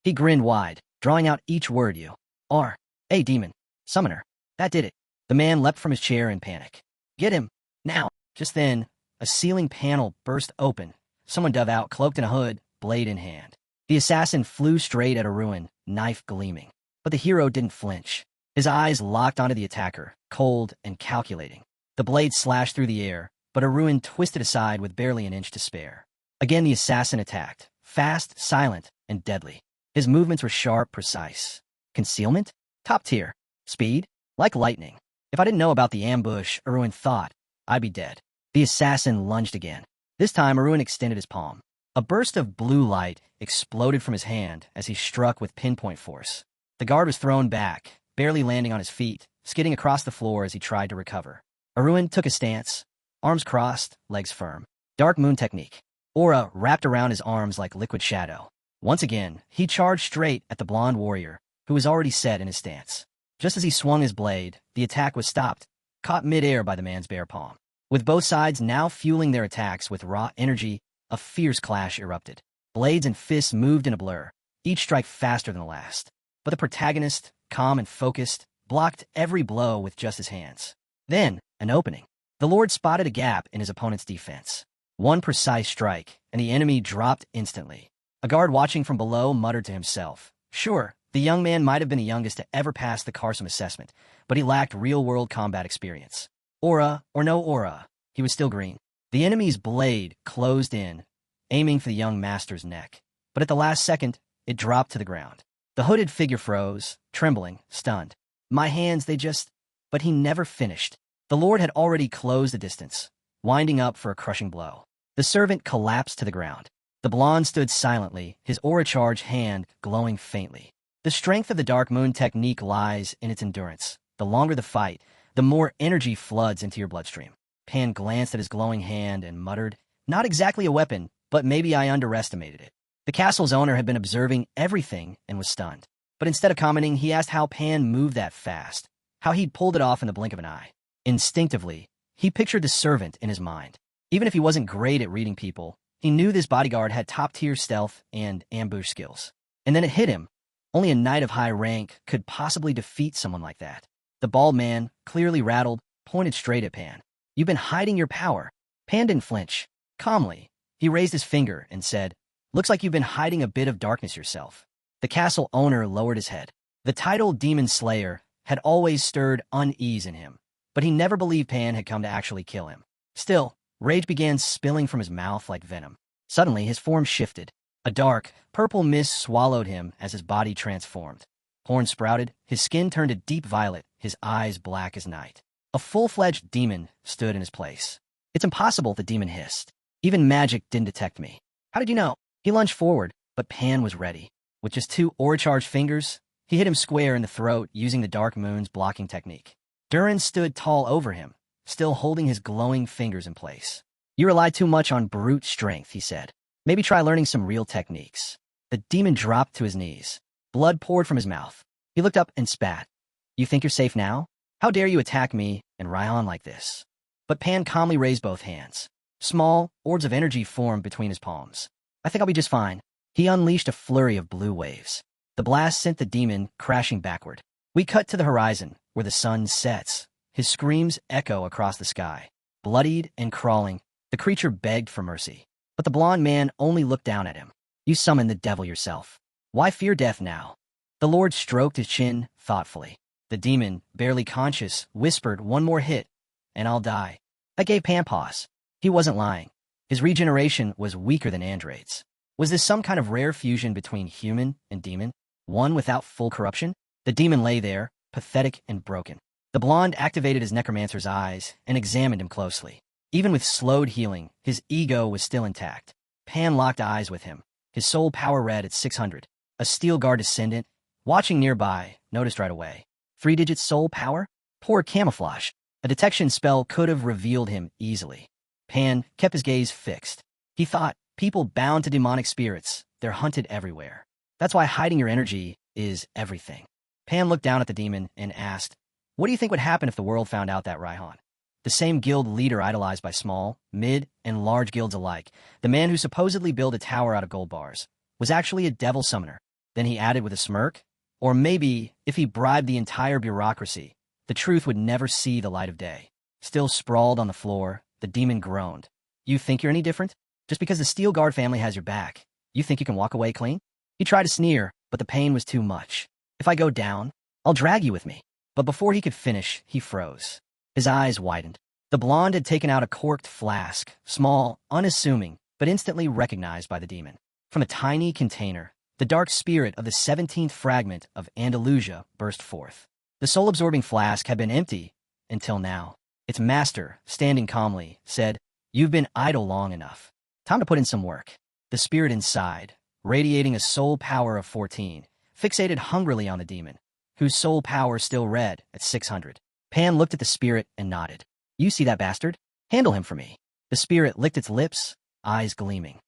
Speaker 1: He grinned wide, drawing out each word. "You are a demon. Summoner." That did it. The man leapt from his chair in panic. "Get him! Now!" Just then, a ceiling panel burst open. Someone dove out, cloaked in a hood, blade in hand. The assassin flew straight at Arun, knife gleaming. But the hero didn't flinch. His eyes locked onto the attacker, cold and calculating. The blade slashed through the air, but Arun twisted aside with barely an inch to spare. Again the assassin attacked, fast, silent, and deadly. His movements were sharp, precise. Concealment? Top tier. Speed? Like lightning. If I didn't know about the ambush, Arun thought, I'd be dead. The assassin lunged again. This time, Arun extended his palm. A burst of blue light exploded from his hand as he struck with pinpoint force. The guard was thrown back, barely landing on his feet, skidding across the floor as he tried to recover. Arun took a stance, arms crossed, legs firm. Dark moon technique. Aura wrapped around his arms like liquid shadow. Once again, he charged straight at the blonde warrior, who was already set in his stance. Just as he swung his blade, the attack was stopped, caught mid-air by the man's bare palm. With both sides now fueling their attacks with raw energy, a fierce clash erupted. Blades and fists moved in a blur, each strike faster than the last. But the protagonist, calm and focused, blocked every blow with just his hands. Then, an opening. The Lord spotted a gap in his opponent's defense. One precise strike, and the enemy dropped instantly. A guard watching from below muttered to himself. Sure, the young man might have been the youngest to ever pass the Carson assessment, but he lacked real-world combat experience. Aura or no aura, he was still green. The enemy's blade closed in, aiming for the young master's neck. But at the last second, it dropped to the ground. The hooded figure froze, trembling, stunned. My hands, they just... But he never finished. The Lord had already closed the distance, winding up for a crushing blow. The servant collapsed to the ground. The blonde stood silently, his aura charge hand glowing faintly. The strength of the Dark Moon technique lies in its endurance. The longer the fight, the more energy floods into your bloodstream. Pan glanced at his glowing hand and muttered, Not exactly a weapon, but maybe I underestimated it. The castle's owner had been observing everything and was stunned. But instead of commenting, he asked how Pan moved that fast, how he'd pulled it off in the blink of an eye. Instinctively, he pictured the servant in his mind. Even if he wasn't great at reading people, he knew this bodyguard had top-tier stealth and ambush skills. And then it hit him. Only a knight of high rank could possibly defeat someone like that. The bald man, clearly rattled, pointed straight at Pan. You've been hiding your power. Pan didn't flinch. Calmly, he raised his finger and said, Looks like you've been hiding a bit of darkness yourself. The castle owner lowered his head. The title Demon Slayer had always stirred unease in him, but he never believed Pan had come to actually kill him. Still, rage began spilling from his mouth like venom. Suddenly, his form shifted. A dark, purple mist swallowed him as his body transformed. Horns sprouted, his skin turned a deep violet, his eyes black as night. A full-fledged demon stood in his place. It's impossible, the demon hissed. Even magic didn't detect me. How did you know? He lunged forward, but Pan was ready. With just 2 aura-charged fingers, he hit him square in the throat using the Dark Moon's blocking technique. Durin stood tall over him, still holding his glowing fingers in place. You rely too much on brute strength, he said. Maybe try learning some real techniques. The demon dropped to his knees. Blood poured from his mouth. He looked up and spat. You think you're safe now? How dare you attack me and Ryan like this? But Pan calmly raised both hands. Small, orbs of energy formed between his palms. I think I'll be just fine. He unleashed a flurry of blue waves. The blast sent the demon crashing backward. We cut to the horizon, where the sun sets. His screams echo across the sky. Bloodied and crawling, the creature begged for mercy. But the blond man only looked down at him. You summoned the devil yourself. Why fear death now? The Lord stroked his chin thoughtfully. The demon, barely conscious, whispered, "One more hit, and I'll die." That gave Pan pause. He wasn't lying. His regeneration was weaker than Andrade's. Was this some kind of rare fusion between human and demon? One without full corruption? The demon lay there, pathetic and broken. The blonde activated his necromancer's eyes and examined him closely. Even with slowed healing, his ego was still intact. Pan locked eyes with him, his soul power read at 600. A steel guard descendant, watching nearby, noticed right away. 3-digit soul power? Poor camouflage. A detection spell could have revealed him easily. Pan kept his gaze fixed. He thought, people bound to demonic spirits, they're hunted everywhere. That's why hiding your energy is everything. Pan looked down at the demon and asked, "What do you think would happen if the world found out that Raihan, the same guild leader idolized by small, mid, and large guilds alike, the man who supposedly built a tower out of gold bars, was actually a devil summoner?" Then he added with a smirk, "Or maybe, if he bribed the entire bureaucracy, the truth would never see the light of day." Still sprawled on the floor, the demon groaned. "You think you're any different? Just because the Steel Guard family has your back, you think you can walk away clean?" He tried to sneer, but the pain was too much. "If I go down, I'll drag you with me." But before he could finish, he froze. His eyes widened. The blonde had taken out a corked flask, small, unassuming, but instantly recognized by the demon. From a tiny container, the dark spirit of the 17th fragment of Andalusia burst forth. The soul-absorbing flask had been empty until now. Its master, standing calmly, said, "You've been idle long enough. Time to put in some work." The spirit inside, radiating a soul power of 14, fixated hungrily on the demon, whose soul power still read at 600. Pan looked at the spirit and nodded. "You see that bastard? Handle him for me." The spirit licked its lips, eyes gleaming.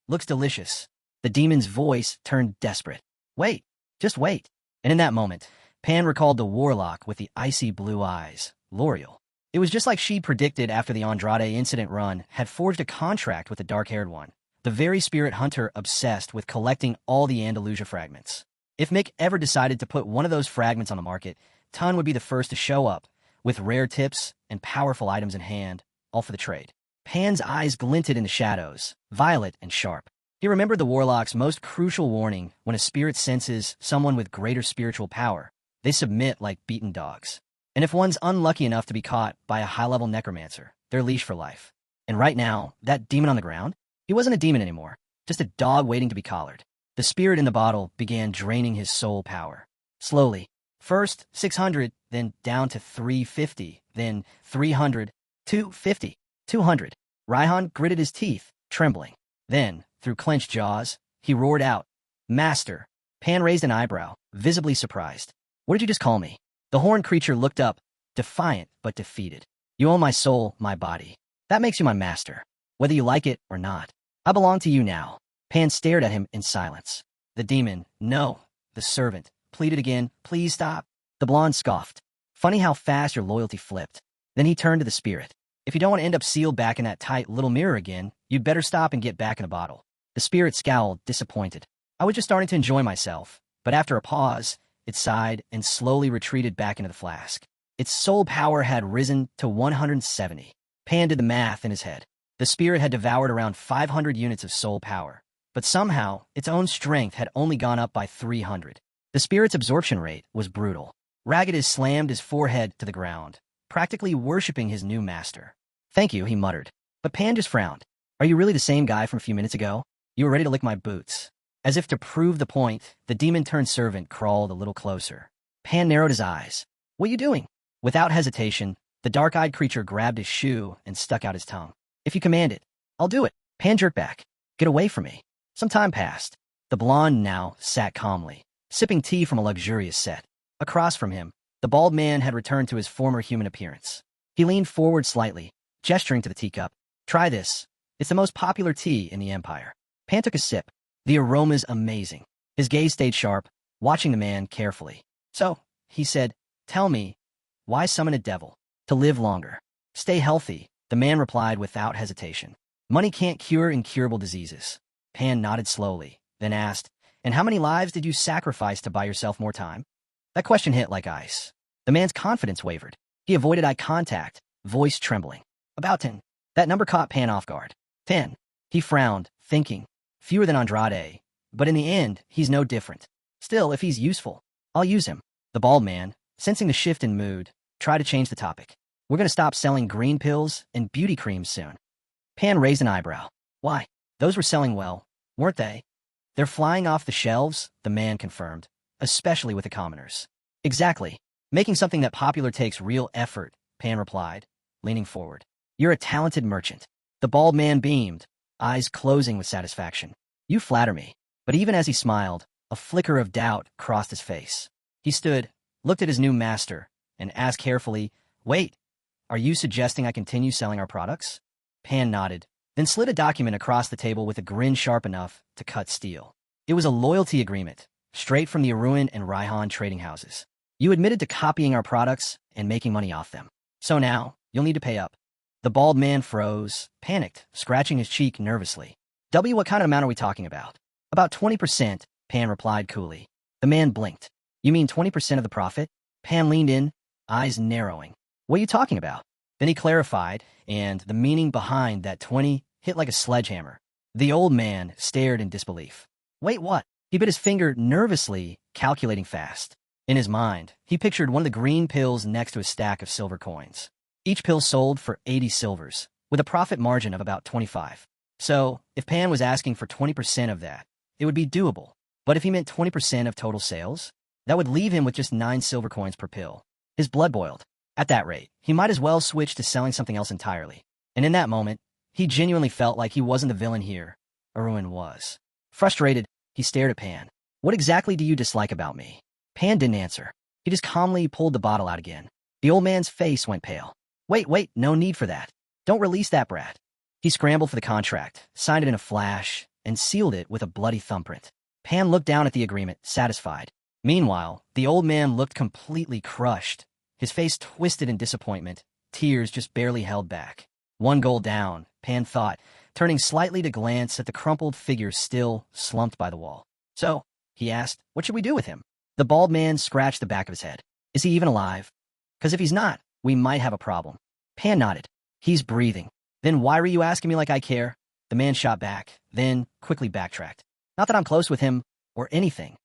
Speaker 1: Looks delicious." The demon's voice turned desperate. "Wait, just wait." And in that moment, Pan recalled the warlock with the icy blue eyes, L'Oreal. It was just like she predicted after the Andrade incident run had forged a contract with the dark-haired one, the very spirit hunter obsessed with collecting all the Andalusia fragments. If Mick ever decided to put one of those fragments on the market, Tun would be the first to show up, with rare tips and powerful items in hand, all for the trade. Pan's eyes glinted in the shadows, violet and sharp. He remembered the warlock's most crucial warning: when a spirit senses someone with greater spiritual power, they submit like beaten dogs. And if one's unlucky enough to be caught by a high-level necromancer, they're leashed for life. And right now, that demon on the ground, he wasn't a demon anymore, just a dog waiting to be collared. The spirit in the bottle began draining his soul power. Slowly. First 600, then down to 350, then 300, 250, 200. Raihan gritted his teeth, trembling. Then, through clenched jaws, he roared out, "Master!" Pan raised an eyebrow, visibly surprised. "What did you just call me?" The horned creature looked up, defiant but defeated. "You own my soul, my body. That makes you my master, whether you like it or not. I belong to you now." Pan stared at him in silence. The demon, "No." The servant pleaded again, "Please stop." The blonde scoffed. "Funny how fast your loyalty flipped." Then he turned to the spirit. "If you don't want to end up sealed back in that tight little mirror again, you'd better stop and get back in the bottle." The spirit scowled, disappointed. "I was just starting to enjoy myself." But after a pause, it sighed and slowly retreated back into the flask. Its soul power had risen to 170. Pan did the math in his head. The spirit had devoured around 500 units of soul power, but somehow its own strength had only gone up by 300. The spirit's absorption rate was brutal. Ragged slammed his forehead to the ground, practically worshipping his new master. "Thank you," he muttered. But Pan just frowned. "Are you really the same guy from a few minutes ago? You were ready to lick my boots." As if to prove the point, the demon-turned-servant crawled a little closer. Pan narrowed his eyes. "What are you doing?" Without hesitation, the dark-eyed creature grabbed his shoe and stuck out his tongue. "If you command it, I'll do it." Pan jerked back. "Get away from me." Some time passed. The blonde now sat calmly, sipping tea from a luxurious set. Across from him, the bald man had returned to his former human appearance. He leaned forward slightly, gesturing to the teacup. "Try this. It's the most popular tea in the Empire." Pan took a sip. The aroma's amazing. His gaze stayed sharp, watching the man carefully. "So," he said, "tell me, why summon a devil?" "To live longer. Stay healthy," the man replied without hesitation. "Money can't cure incurable diseases." Pan nodded slowly, then asked, "And how many lives did you sacrifice to buy yourself more time?" That question hit like ice. The man's confidence wavered. He avoided eye contact, voice trembling. "About 10. That number caught Pan off guard. 10. He frowned, thinking. Fewer than Andrade, but in the end, he's no different. Still, if he's useful, I'll use him. The bald man, Sensing the shift in mood, try to change the topic. We're going to stop selling green pills and beauty creams soon. Pan raised an eyebrow. Why? Those were selling well, weren't they? They're flying off the shelves, the man confirmed, especially with the commoners. Exactly. Making something that popular takes real effort, Pan replied, leaning forward. You're a talented merchant. The bald man beamed, eyes closing with satisfaction. You flatter me. But even as he smiled, a flicker of doubt crossed his face. He stood, looked at his new master, and asked carefully, Wait, are you suggesting I continue selling our products? Pan nodded, then slid a document across the table with a grin sharp enough to cut steel. It was a loyalty agreement, straight from the Aruan and Raihan trading houses. You admitted to copying our products and making money off them. So now, you'll need to pay up. The bald man froze, panicked, scratching his cheek nervously. What kind of amount are we talking about? About 20%, Pan replied coolly. The man blinked. You mean 20% of the profit? Pan leaned in, eyes narrowing. What are you talking about? Then he clarified, and the meaning behind that 20 hit like a sledgehammer. The old man stared in disbelief. Wait, what? He bit his finger nervously, calculating fast. In his mind, he pictured one of the green pills next to a stack of silver coins. Each pill sold for 80 silvers, with a profit margin of about 25. So, if Pan was asking for 20% of that, it would be doable. But if he meant 20% of total sales, that would leave him with just 9 silver coins per pill. His blood boiled. At that rate, he might as well switch to selling something else entirely. And in that moment, he genuinely felt like he wasn't the villain here. Aruan was. Frustrated, he stared at Pan. What exactly do you dislike about me? Pan didn't answer. He just calmly pulled the bottle out again. The old man's face went pale. Wait, no need for that. Don't release that brat. He scrambled for the contract, signed it in a flash, and sealed it with a bloody thumbprint. Pan looked down at the agreement, satisfied. Meanwhile, the old man looked completely crushed. His face twisted in disappointment, tears just barely held back. One goal down, Pan thought, turning slightly to glance at the crumpled figure still slumped by the wall. So, he asked, what should we do with him? The bald man scratched the back of his head. Is he even alive? Because if he's not, we might have a problem. Pan nodded. He's breathing. Then why were you asking me like I care? The man shot back, then quickly backtracked. Not that I'm close with him, or anything.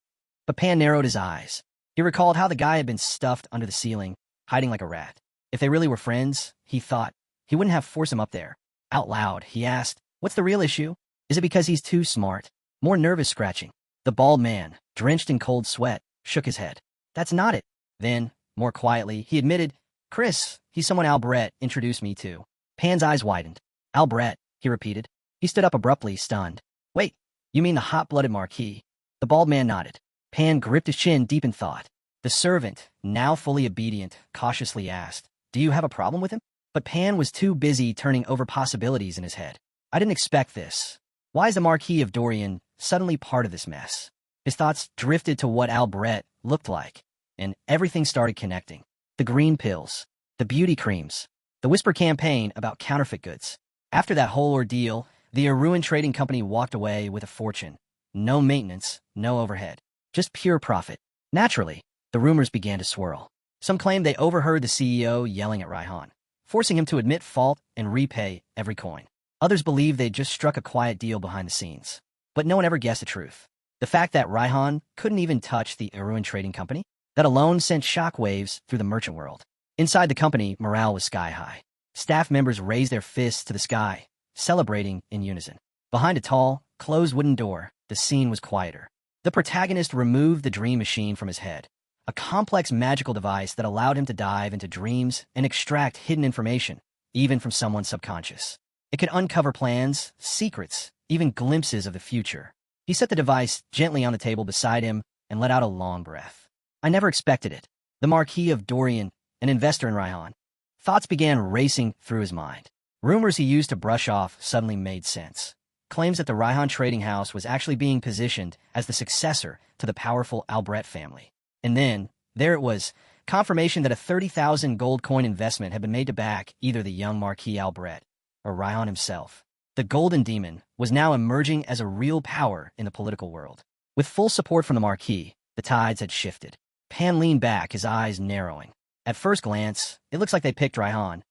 Speaker 1: But Pan narrowed his eyes. He recalled how the guy had been stuffed under the ceiling, hiding like a rat. If they really were friends, he thought, he wouldn't have forced him up there. Out loud, he asked, what's the real issue? Is it because he's too smart? More nervous scratching. The bald man, drenched in cold sweat, shook his head. That's not it. Then, more quietly, he admitted, Chris, he's someone Albret introduced me to. Pan's eyes widened. Albret, he repeated. He stood up abruptly, stunned. Wait, you mean the hot-blooded Marquis? The bald man nodded. Pan gripped his chin deep in thought. The servant, now fully obedient, cautiously asked, do you have a problem with him? But Pan was too busy turning over possibilities in his head. I didn't expect this. Why is the Marquis of Dorian suddenly part of this mess? His thoughts drifted to what Albret looked like, and everything started connecting. The green pills, the beauty creams, the whisper campaign about counterfeit goods. After that whole ordeal, the Aruan Trading Company walked away with a fortune. No maintenance, no overhead, just pure profit. Naturally, the rumors began to swirl. Some claimed they overheard the CEO yelling at Raihan, forcing him to admit fault and repay every coin. Others believed they'd just struck a quiet deal behind the scenes. But no one ever guessed the truth. The fact that Raihan couldn't even touch the Aruan Trading Company, that alone sent shockwaves through the merchant world. Inside the company, morale was sky high. Staff members raised their fists to the sky, celebrating in unison. Behind a tall, closed wooden door, the scene was quieter. The protagonist removed the dream machine from his head, a complex magical device that allowed him to dive into dreams and extract hidden information, even from someone's subconscious. It could uncover plans, secrets, even glimpses of the future. He set the device gently on the table beside him and let out a long breath. I never expected it. The Marquis of Dorian, an investor in Raihan. Thoughts began racing through his mind. Rumors he used to brush off suddenly made sense. Claims that the Raihan trading house was actually being positioned as the successor to the powerful Albret family. And then, there it was, confirmation that a 30,000 gold coin investment had been made to back either the young Marquis Albret or Raihan himself. The Golden Demon was now emerging as a real power in the political world. With full support from the Marquis, the tides had shifted. Pan leaned back, his eyes narrowing. At first glance, it looks like they picked Raihan,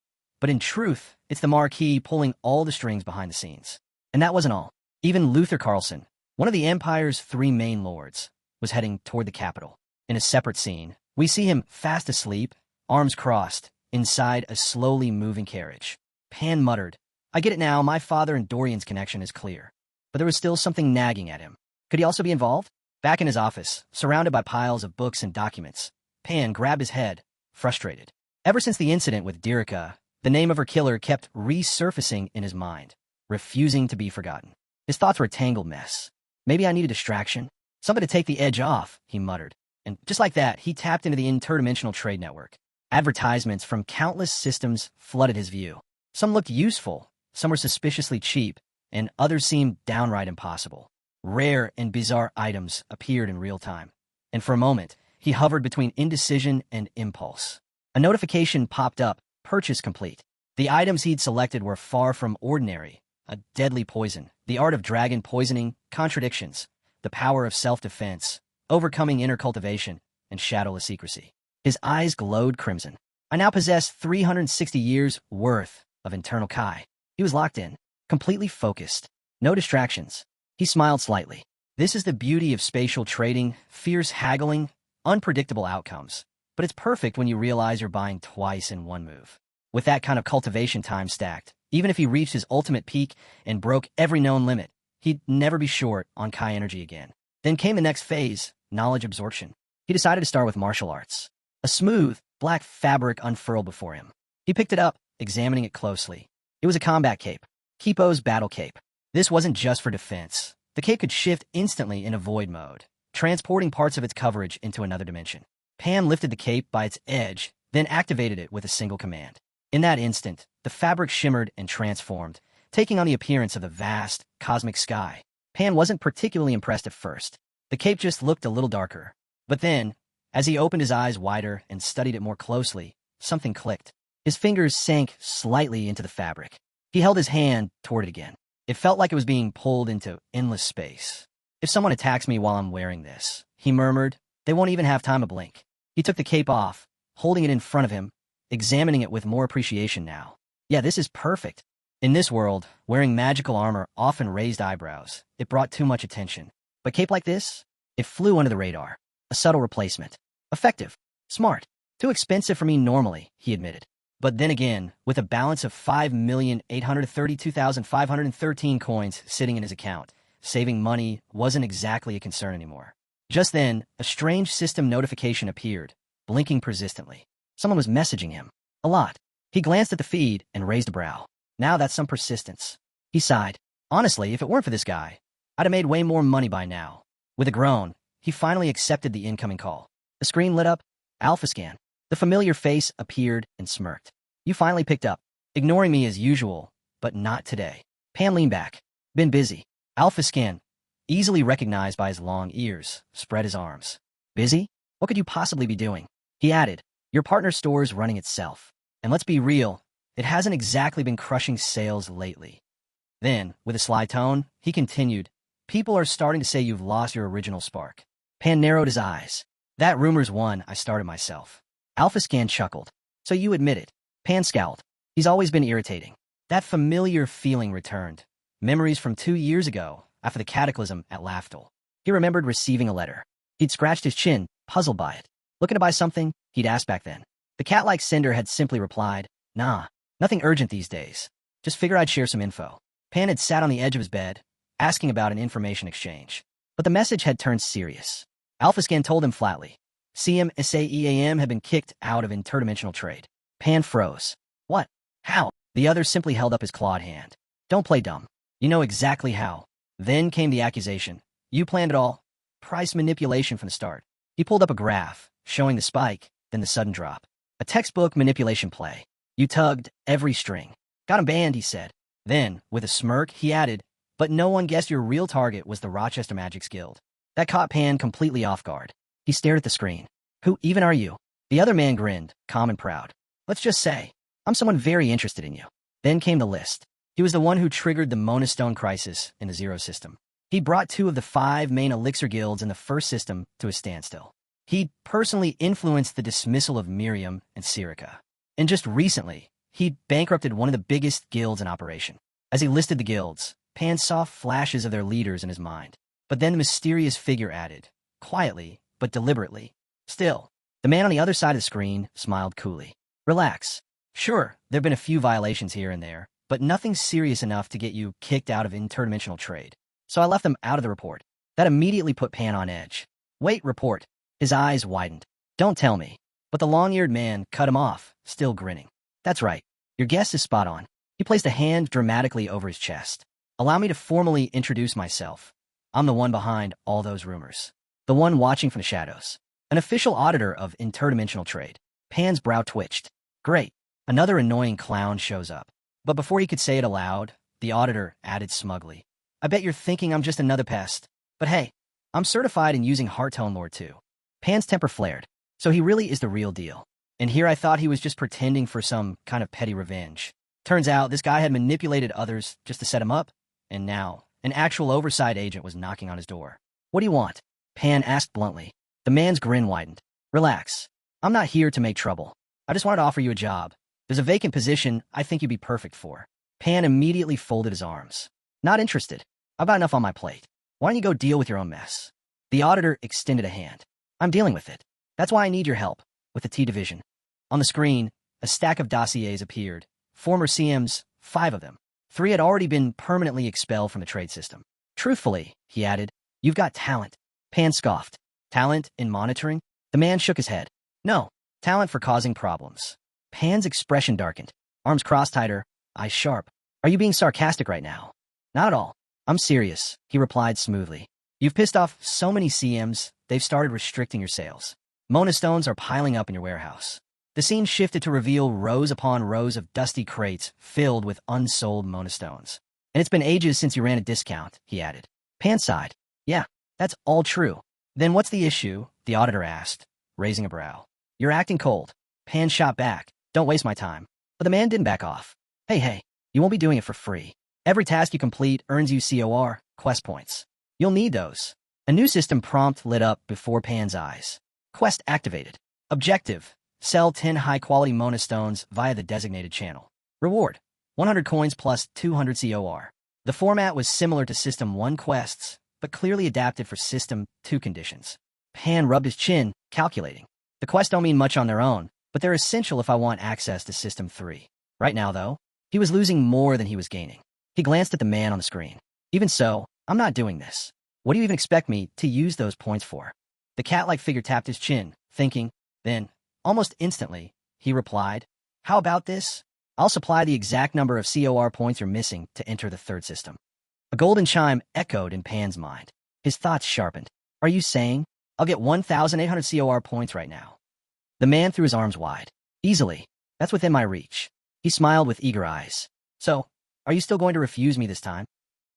Speaker 1: but in truth, it's the Marquis pulling all the strings behind the scenes. And that wasn't all. Even Luther Carlson, one of the Empire's 3 main lords, was heading toward the capital. In a separate scene, We see him fast asleep, arms crossed, inside a slowly moving carriage. Pan muttered, I get it now, my father and Dorian's connection is clear. But there was still something nagging at him. Could he also be involved? Back in his office, surrounded by piles of books and documents, Pan grabbed his head, frustrated. Ever since the incident with Dirica, the name of her killer kept resurfacing in his mind, refusing to be forgotten. His thoughts were a tangled mess. Maybe I need a distraction? Something to take the edge off, he muttered. And just like that, he tapped into the interdimensional trade network. Advertisements from countless systems flooded his view. Some looked useful, some were suspiciously cheap, and others seemed downright impossible. Rare and bizarre items appeared in real time. And for a moment, he hovered between indecision and impulse. A notification popped up, purchase complete. The items he'd selected were far from ordinary. A deadly poison, the art of dragon poisoning, contradictions, the power of self-defense, overcoming inner cultivation, and shadowless secrecy. His eyes glowed crimson. I now possess 360 years' worth of internal Kai. He was locked in, completely focused. No distractions. He smiled slightly. This is the beauty of spatial trading, fierce haggling, unpredictable outcomes. But it's perfect when you realize you're buying twice in one move. With that kind of cultivation time stacked, even if he reached his ultimate peak and broke every known limit, he'd never be short on Kai energy again. Then came the next phase, knowledge absorption. He decided to start with martial arts. A smooth, black fabric unfurled before him. He picked it up, examining it closely. It was a combat cape. Kipo's battle cape. This wasn't just for defense. The cape could shift instantly in a void mode, transporting parts of its coverage into another dimension. Pan lifted the cape by its edge, then activated it with a single command. In that instant, the fabric shimmered and transformed, taking on the appearance of the vast, cosmic sky. Pan wasn't particularly impressed at first. The cape just looked a little darker. But then, as he opened his eyes wider and studied it more closely, something clicked. His fingers sank slightly into the fabric. He held his hand toward it again. It felt like it was being pulled into endless space. If someone attacks me while I'm wearing this, he murmured, they won't even have time to blink. He took the cape off, holding it in front of him, examining it with more appreciation now. Yeah, this is perfect. In this world, wearing magical armor often raised eyebrows. It brought too much attention. But cape like this? It flew under the radar. A subtle replacement. Effective. Smart. Too expensive for me normally, he admitted. But then again, with a balance of 5,832,513 coins sitting in his account, saving money wasn't exactly a concern anymore. Just then, a strange system notification appeared, blinking persistently. Someone was messaging him. A lot. He glanced at the feed and raised a brow. Now that's some persistence. He sighed. Honestly, if it weren't for this guy, I'd have made way more money by now. With a groan, he finally accepted the incoming call. The screen lit up. Alpha scan. The familiar face appeared and smirked. You finally picked up. Ignoring me as usual, but not today. Pan leaned back. Been busy. Alpha scan, easily recognized by his long ears, spread his arms. Busy? What could you possibly be doing? He added, your partner's store's running itself. And let's be real, it hasn't exactly been crushing sales lately. Then, with a sly tone, he continued, people are starting to say you've lost your original spark. Pan narrowed his eyes. That rumor's one I started myself. Alpha Scan chuckled. So you admit it. Pan scowled. He's always been irritating. That familiar feeling returned. Memories from 2 years ago, after the cataclysm at Laftel. He remembered receiving a letter. He'd scratched his chin, puzzled by it. Looking to buy something? He'd asked back then. The cat-like sender had simply replied, nah, nothing urgent these days. Just figure I'd share some info. Pan had sat on the edge of his bed, asking about an information exchange. But the message had turned serious. AlphaScan told him flatly. CMSAEAM had been kicked out of interdimensional trade. Pan froze. What? How? The other simply held up his clawed hand. Don't play dumb. You know exactly how. Then came the accusation. You planned it all. Price manipulation from the start. He pulled up a graph, showing the spike, then the sudden drop. A textbook manipulation play. You tugged every string. Got him banned, he said. Then, with a smirk, he added, but no one guessed your real target was the Rochester Magics Guild. That caught Pan completely off guard. He stared at the screen. Who even are you? The other man grinned, calm and proud. Let's just say, I'm someone very interested in you. Then came the list. He was the one who triggered the Monostone crisis in the Zero system. He brought 2 of the 5 main elixir guilds in the first system to a standstill. He'd personally influenced the dismissal of Miriam and Sirica. And just recently, he'd bankrupted one of the biggest guilds in operation. As he listed the guilds, Pan saw flashes of their leaders in his mind. But then the mysterious figure added, quietly but deliberately, still, The man on the other side of the screen smiled coolly. Relax. Sure, there've been a few violations here and there, but nothing serious enough to get you kicked out of interdimensional trade. So I left them out of the report. That immediately put Pan on edge. Wait, report. His eyes widened. Don't tell me. But the long-eared man cut him off, still grinning. That's right. Your guess is spot on. He placed a hand dramatically over his chest. Allow me to formally introduce myself. I'm the one behind all those rumors. The one watching from the shadows. An official auditor of interdimensional trade. Pan's brow twitched. Great. Another annoying clown shows up. But before he could say it aloud, the auditor added smugly. I bet you're thinking I'm just another pest. But hey, I'm certified in using heart tone lore too. Pan's temper flared. So he really is the real deal. And here I thought he was just pretending for some kind of petty revenge. Turns out this guy had manipulated others just to set him up. And now, an actual oversight agent was knocking on his door. What do you want? Pan asked bluntly. The man's grin widened. Relax. I'm not here to make trouble. I just wanted to offer you a job. There's a vacant position I think you'd be perfect for. Pan immediately folded his arms. Not interested. I've got enough on my plate. Why don't you go deal with your own mess? The auditor extended a hand. I'm dealing with it. That's why I need your help, with the T division. On the screen, a stack of dossiers appeared. Former CMs, 5 of them. 3 had already been permanently expelled from the trade system. Truthfully, he added, you've got talent. Pan scoffed. Talent in monitoring? The man shook his head. No, talent for causing problems. Pan's expression darkened. Arms crossed tighter, eyes sharp. Are you being sarcastic right now? Not at all. I'm serious, he replied smoothly. You've pissed off so many CMs, they've started restricting your sales. Mona stones are piling up in your warehouse. The scene shifted to reveal rows upon rows of dusty crates filled with unsold Mona stones. And it's been ages since you ran a discount, he added. Pan sighed. Yeah, that's all true. Then what's the issue? The auditor asked, raising a brow. You're acting cold. Pan shot back. Don't waste my time. But the man didn't back off. Hey, you won't be doing it for free. Every task you complete earns you COR, quest points. You'll need those. A new system prompt lit up before Pan's eyes. Quest activated. Objective. Sell 10 high-quality Mona stones via the designated channel. Reward. 100 coins plus 200 COR. The format was similar to System 1 quests, but clearly adapted for System 2 conditions. Pan rubbed his chin, calculating. The quests don't mean much on their own, but they're essential if I want access to System 3. Right now, though, he was losing more than he was gaining. He glanced at the man on the screen. Even so, I'm not doing this. What do you even expect me to use those points for? The cat-like figure tapped his chin, thinking. Then, almost instantly, he replied, How about this? I'll supply the exact number of COR points you're missing to enter the third system. A golden chime echoed in Pan's mind. His thoughts sharpened. Are you saying? I'll get 1,800 COR points right now. The man threw his arms wide. Easily. That's within my reach. He smiled with eager eyes. So, are you still going to refuse me this time?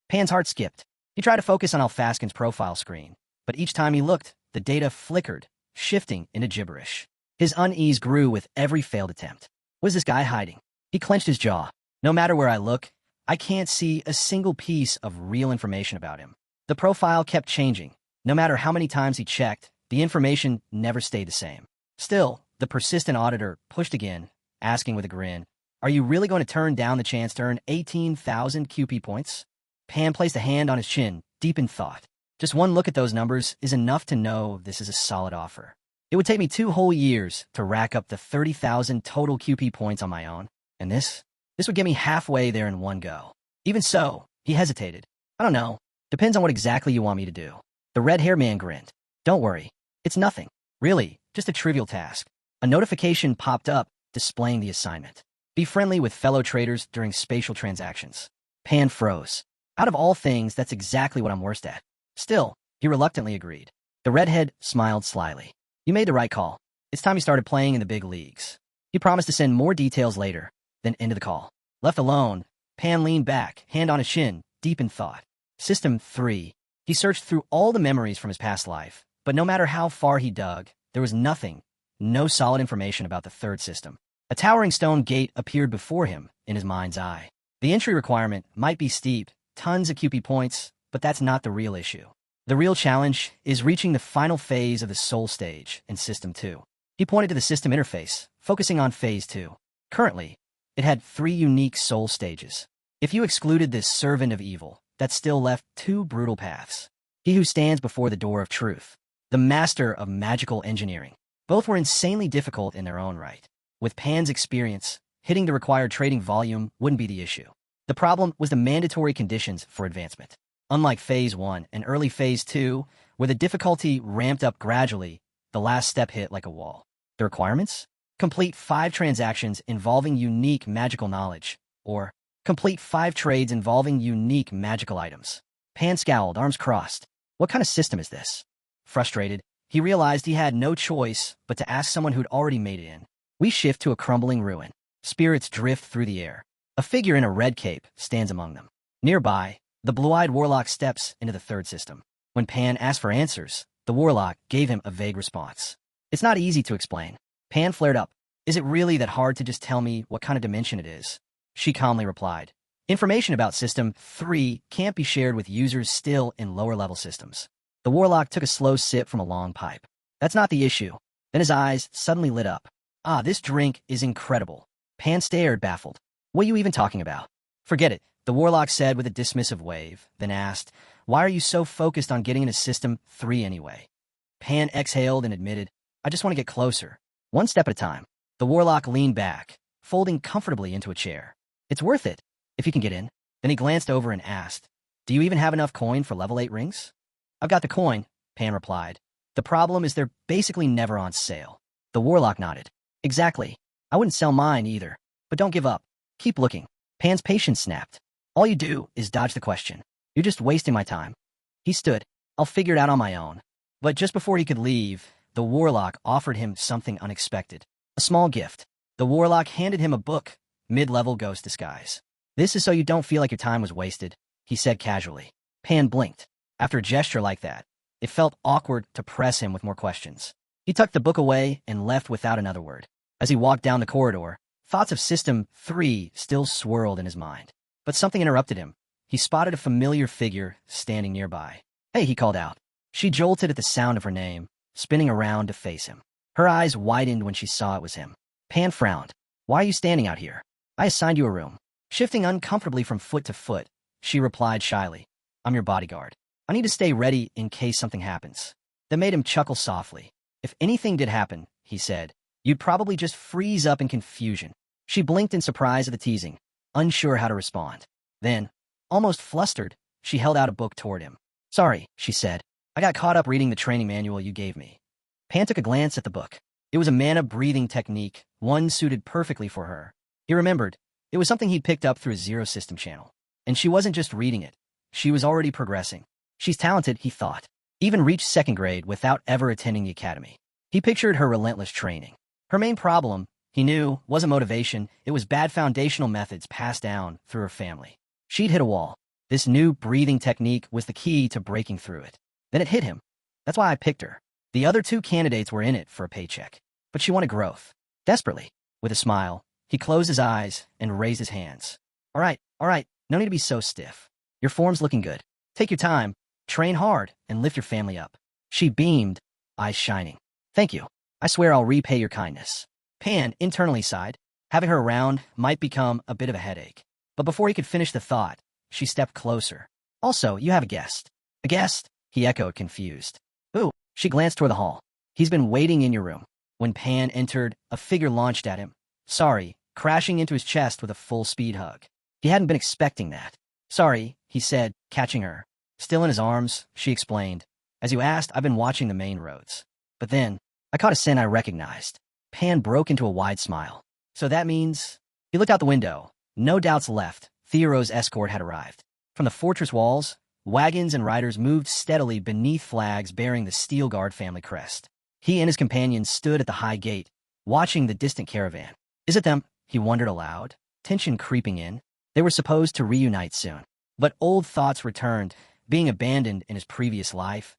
Speaker 1: Pan's heart skipped. He tried to focus on Alfaskin's profile screen, but each time he looked, the data flickered, shifting into gibberish. His unease grew with every failed attempt. Was this guy hiding? He clenched his jaw. No matter where I look, I can't see a single piece of real information about him. The profile kept changing. No matter how many times he checked, the information never stayed the same. Still, the persistent auditor pushed again, asking with a grin, Are you really going to turn down the chance to earn 18,000 QP points? Pan placed a hand on his chin, deep in thought. Just one look at those numbers is enough to know this is a solid offer. It would take me 2 whole years to rack up the 30,000 total QP points on my own, and this would get me halfway there in one go. Even so, he hesitated. I don't know. Depends on what exactly you want me to do. The red-haired man grinned. Don't worry. It's nothing. Really, just a trivial task. A notification popped up, displaying the assignment. Be friendly with fellow traders during spatial transactions. Pan froze. Out of all things, that's exactly what I'm worst at. Still, he reluctantly agreed. The redhead smiled slyly. You made the right call. It's time you started playing in the big leagues. He promised to send more details later, then ended the call. Left alone, Pan leaned back, hand on his shin, deep in thought. System 3. He searched through all the memories from his past life, but no matter how far he dug, there was nothing, no solid information about the third system. A towering stone gate appeared before him in his mind's eye. The entry requirement might be steep, tons of QP points, but that's not the real issue. The real challenge is reaching the final phase of the soul stage in System 2. He pointed to the system interface, focusing on Phase 2. Currently, it had 3 unique soul stages. If you excluded this servant of evil, that still left 2 brutal paths. He who stands before the door of truth, the master of magical engineering. Both were insanely difficult in their own right. With Pan's experience, hitting the required trading volume wouldn't be the issue. The problem was the mandatory conditions for advancement. Unlike Phase 1 and early Phase 2, where the difficulty ramped up gradually, the last step hit like a wall. The requirements? Complete 5 transactions involving unique magical knowledge, or complete 5 trades involving unique magical items. Pan scowled, arms crossed. What kind of system is this? Frustrated, he realized he had no choice but to ask someone who'd already made it in. We shift to a crumbling ruin. Spirits drift through the air. A figure in a red cape stands among them. Nearby, the blue-eyed warlock steps into the third system. When Pan asked for answers, the warlock gave him a vague response. It's not easy to explain. Pan flared up. Is it really that hard to just tell me what kind of dimension it is? She calmly replied. Information about System 3 can't be shared with users still in lower-level systems. The warlock took a slow sip from a long pipe. That's not the issue. Then his eyes suddenly lit up. Ah, this drink is incredible. Pan stared, baffled. What are you even talking about? Forget it, the warlock said with a dismissive wave, then asked, why are you so focused on getting into System 3 anyway? Pan exhaled and admitted, I just want to get closer. One step at a time. The warlock leaned back, folding comfortably into a chair. It's worth it, if you can get in. Then he glanced over and asked, do you even have enough coin for level 8 rings? I've got the coin, Pan replied. The problem is they're basically never on sale. The warlock nodded. Exactly. I wouldn't sell mine either. But don't give up. Keep looking. Pan's patience snapped. All you do is dodge the question. You're just wasting my time. He stood. I'll figure it out on my own. But just before he could leave, the warlock offered him something unexpected. A small gift. The warlock handed him a book, Mid-Level Ghost Disguise. This is so you don't feel like your time was wasted, he said casually. Pan blinked. After a gesture like that, it felt awkward to press him with more questions. He tucked the book away and left without another word. As he walked down the corridor, thoughts of System 3 still swirled in his mind. But something interrupted him. He spotted a familiar figure standing nearby. Hey, he called out. She jolted at the sound of her name, spinning around to face him. Her eyes widened when she saw it was him. Pan frowned. Why are you standing out here? I assigned you a room. Shifting uncomfortably from foot to foot, she replied shyly. I'm your bodyguard. I need to stay ready in case something happens. That made him chuckle softly. If anything did happen, he said, you'd probably just freeze up in confusion. She blinked in surprise at the teasing, unsure how to respond. Then, almost flustered, she held out a book toward him. Sorry, she said. I got caught up reading the training manual you gave me. Pan took a glance at the book. It was a mana breathing technique, one suited perfectly for her. He remembered. It was something he'd picked up through a Zero System channel. And she wasn't just reading it. She was already progressing. She's talented, he thought. Even reached 2nd grade without ever attending the academy. He pictured her relentless training. Her main problem, he knew, wasn't motivation. It was bad foundational methods passed down through her family. She'd hit a wall. This new breathing technique was the key to breaking through it. Then it hit him. That's why I picked her. The other 2 candidates were in it for a paycheck. But she wanted growth. Desperately. With a smile, he closed his eyes and raised his hands. All right. No need to be so stiff. Your form's looking good. Take your time, train hard, and lift your family up. She beamed, eyes shining. Thank you. I swear I'll repay your kindness. Pan internally sighed. Having her around might become a bit of a headache. But before he could finish the thought, she stepped closer. Also, you have a guest. A guest? He echoed, confused. Ooh, she glanced toward the hall. He's been waiting in your room. When Pan entered, a figure launched at him. Sorry, crashing into his chest with a full-speed hug. He hadn't been expecting that. Sorry, he said, catching her. Still in his arms, she explained. As you asked, I've been watching the main roads. But then, I caught a scent I recognized. Pan broke into a wide smile. So that means... He looked out the window. No doubts left. Thero's escort had arrived. From the fortress walls, wagons and riders moved steadily beneath flags bearing the Steel Guard family crest. He and his companions stood at the high gate, watching the distant caravan. Is it them? He wondered aloud, tension creeping in. They were supposed to reunite soon. But old thoughts returned, being abandoned in his previous life,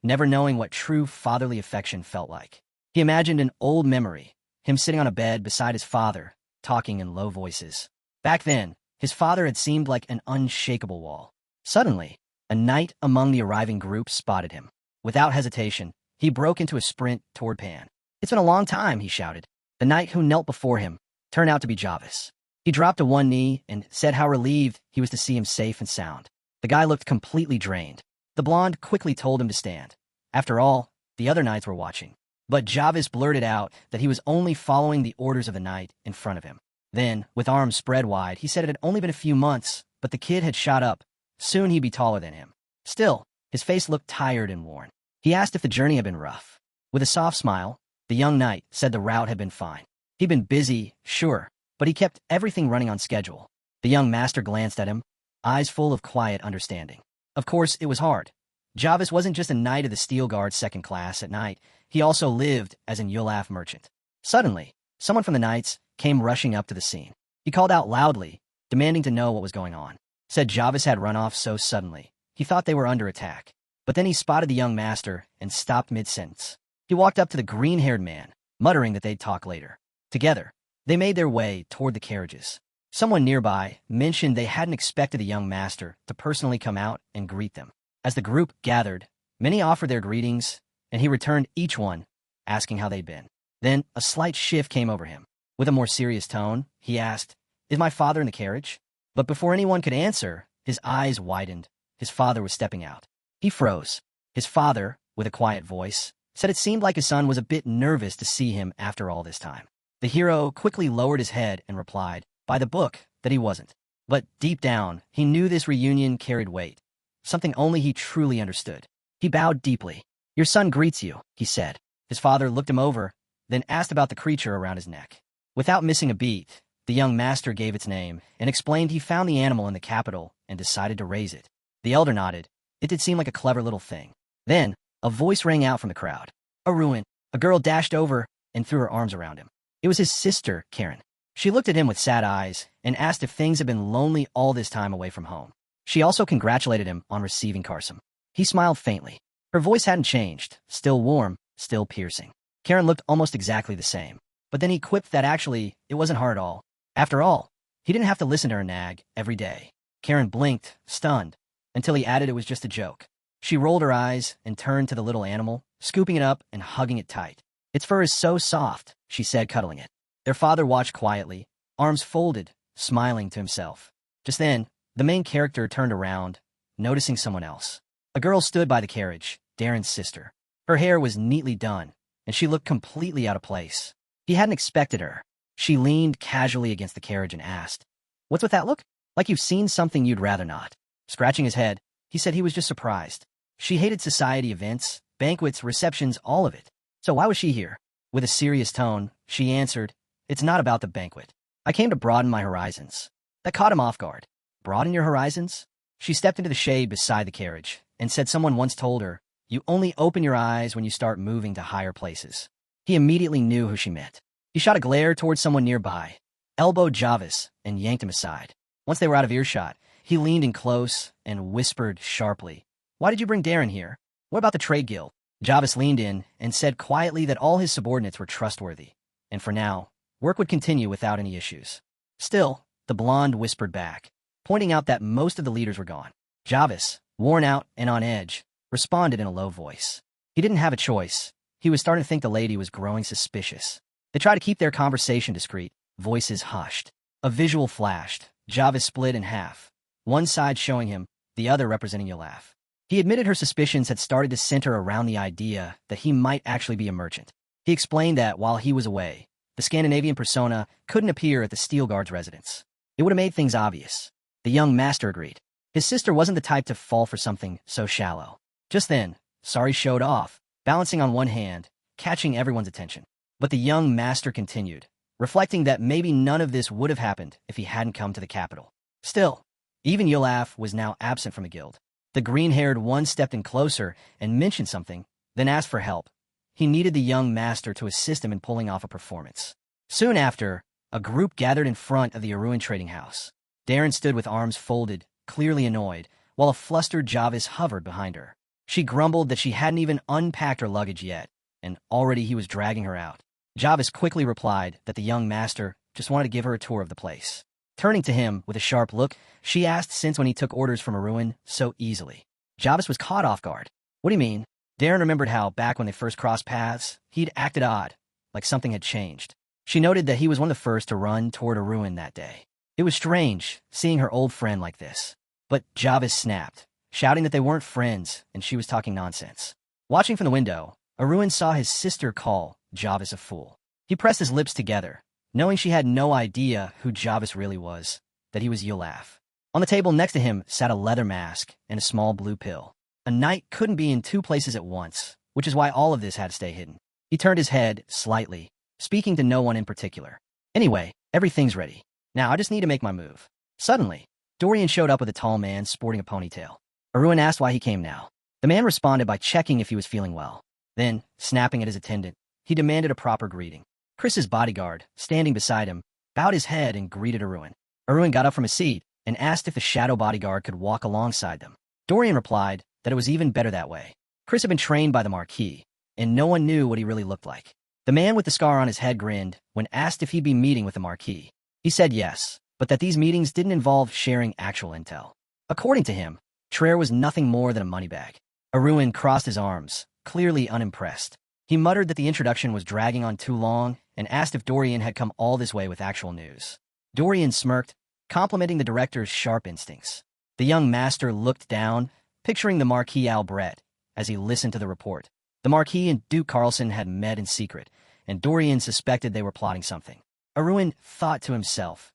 Speaker 1: never knowing what true fatherly affection felt like. He imagined an old memory, him sitting on a bed beside his father, talking in low voices. Back then, his father had seemed like an unshakable wall. Suddenly, a knight among the arriving group spotted him. Without hesitation, he broke into a sprint toward Pan. It's been a long time, he shouted. The knight who knelt before him turned out to be Jarvis. He dropped to one knee and said how relieved he was to see him safe and sound. The guy looked completely drained. The blonde quickly told him to stand. After all, the other knights were watching. But Jarvis blurted out that he was only following the orders of the knight in front of him. Then, with arms spread wide, he said it had only been a few months, but the kid had shot up. Soon he'd be taller than him. Still, his face looked tired and worn. He asked if the journey had been rough. With a soft smile, the young knight said the route had been fine. He'd been busy, sure, but he kept everything running on schedule. The young master glanced at him, eyes full of quiet understanding. Of course, it was hard. Jarvis wasn't just a knight of the Steel Guard second class at night. He also lived as an Yulaf merchant. Suddenly, someone from the knights came rushing up to the scene. He called out loudly, demanding to know what was going on. Said Jarvis had run off so suddenly. He thought they were under attack. But then he spotted the young master and stopped mid-sentence. He walked up to the green-haired man, muttering that they'd talk later. Together, they made their way toward the carriages. Someone nearby mentioned they hadn't expected the young master to personally come out and greet them. As the group gathered, many offered their greetings, and he returned each one, asking how they'd been. Then a slight shift came over him. With a more serious tone, he asked, "Is my father in the carriage?" But before anyone could answer, his eyes widened. His father was stepping out. He froze. His father, with a quiet voice, said it seemed like his son was a bit nervous to see him after all this time. The hero quickly lowered his head and replied, by the book, that he wasn't. But deep down, he knew this reunion carried weight, something only he truly understood. He bowed deeply. "Your son greets you," he said. His father looked him over, then asked about the creature around his neck. Without missing a beat, the young master gave its name and explained he found the animal in the capital and decided to raise it. The elder nodded. It did seem like a clever little thing. Then, a voice rang out from the crowd. "A ruin." A girl dashed over and threw her arms around him. It was his sister, Karen. She looked at him with sad eyes and asked if things had been lonely all this time away from home. She also congratulated him on receiving Carson. He smiled faintly. Her voice hadn't changed, still warm, still piercing. Karen looked almost exactly the same. But then he quipped that actually, it wasn't hard at all. After all, he didn't have to listen to her nag every day. Karen blinked, stunned, until he added it was just a joke. She rolled her eyes and turned to the little animal, scooping it up and hugging it tight. "Its fur is so soft," she said, cuddling it. Their father watched quietly, arms folded, smiling to himself. Just then, the main character turned around, noticing someone else. A girl stood by the carriage, Darren's sister. Her hair was neatly done, and she looked completely out of place. He hadn't expected her. She leaned casually against the carriage and asked, "What's with that look? Like you've seen something you'd rather not." Scratching his head, he said he was just surprised. She hated society events, banquets, receptions, all of it. So why was she here? With a serious tone, she answered, "It's not about the banquet. I came to broaden my horizons." That caught him off guard. "Broaden your horizons?" She stepped into the shade beside the carriage and said someone once told her, "You only open your eyes when you start moving to higher places." He immediately knew who she meant. He shot a glare towards someone nearby, elbowed Jarvis, and yanked him aside. Once they were out of earshot, he leaned in close and whispered sharply, "Why did you bring Darren here? What about the trade guild?" Jarvis leaned in and said quietly that all his subordinates were trustworthy, and for now, work would continue without any issues. Still, the blonde whispered back, pointing out that most of the leaders were gone. Jarvis, worn out and on edge, responded in a low voice. He didn't have a choice. He was starting to think the lady was growing suspicious. They tried to keep their conversation discreet, voices hushed. A visual flashed. Jarvis split in half, one side showing him, the other representing Yulaf. He admitted her suspicions had started to center around the idea that he might actually be a merchant. He explained that while he was away, the Scandinavian persona couldn't appear at the Steel Guard's residence. It would have made things obvious. The young master agreed. His sister wasn't the type to fall for something so shallow. Just then, Sari showed off, balancing on one hand, catching everyone's attention. But the young master continued, reflecting that maybe none of this would have happened if he hadn't come to the capital. Still, even Yulaf was now absent from the guild. The green-haired one stepped in closer and mentioned something, then asked for help. He needed the young master to assist him in pulling off a performance. Soon after, a group gathered in front of the Aruan trading house. Darren stood with arms folded, clearly annoyed, while a flustered Jarvis hovered behind her. She grumbled that she hadn't even unpacked her luggage yet, and already he was dragging her out. Jarvis quickly replied that the young master just wanted to give her a tour of the place. Turning to him with a sharp look, she asked since when he took orders from Aruan so easily. Jarvis was caught off guard. "What do you mean?" Darren remembered how, back when they first crossed paths, he'd acted odd, like something had changed. She noted that he was one of the first to run toward Aruan that day. It was strange, seeing her old friend like this. But Jarvis snapped, shouting that they weren't friends and she was talking nonsense. Watching from the window, Arun saw his sister call Javis a fool. He pressed his lips together, knowing she had no idea who Javis really was, that he was Yulaf. On the table next to him sat a leather mask and a small blue pill. A knight couldn't be in two places at once, which is why all of this had to stay hidden. He turned his head slightly, speaking to no one in particular. Anyway, everything's ready. Now I just need to make my move. Suddenly, Dorian showed up with a tall man sporting a ponytail. Arun asked why he came now. The man responded by checking if he was feeling well. Then, snapping at his attendant, he demanded a proper greeting. Chris's bodyguard, standing beside him, bowed his head and greeted Arun. Arun got up from his seat and asked if the shadow bodyguard could walk alongside them. Dorian replied that it was even better that way. Chris had been trained by the Marquis, and no one knew what he really looked like. The man with the scar on his head grinned when asked if he'd be meeting with the Marquis. He said yes, but that these meetings didn't involve sharing actual intel. According to him, Traer was nothing more than a money bag. Arun crossed his arms, clearly unimpressed. He muttered that the introduction was dragging on too long and asked if Dorian had come all this way with actual news. Dorian smirked, complimenting the director's sharp instincts. The young master looked down, picturing the Marquis Albret, as he listened to the report. The Marquis and Duke Carlson had met in secret, and Dorian suspected they were plotting something. Arun thought to himself,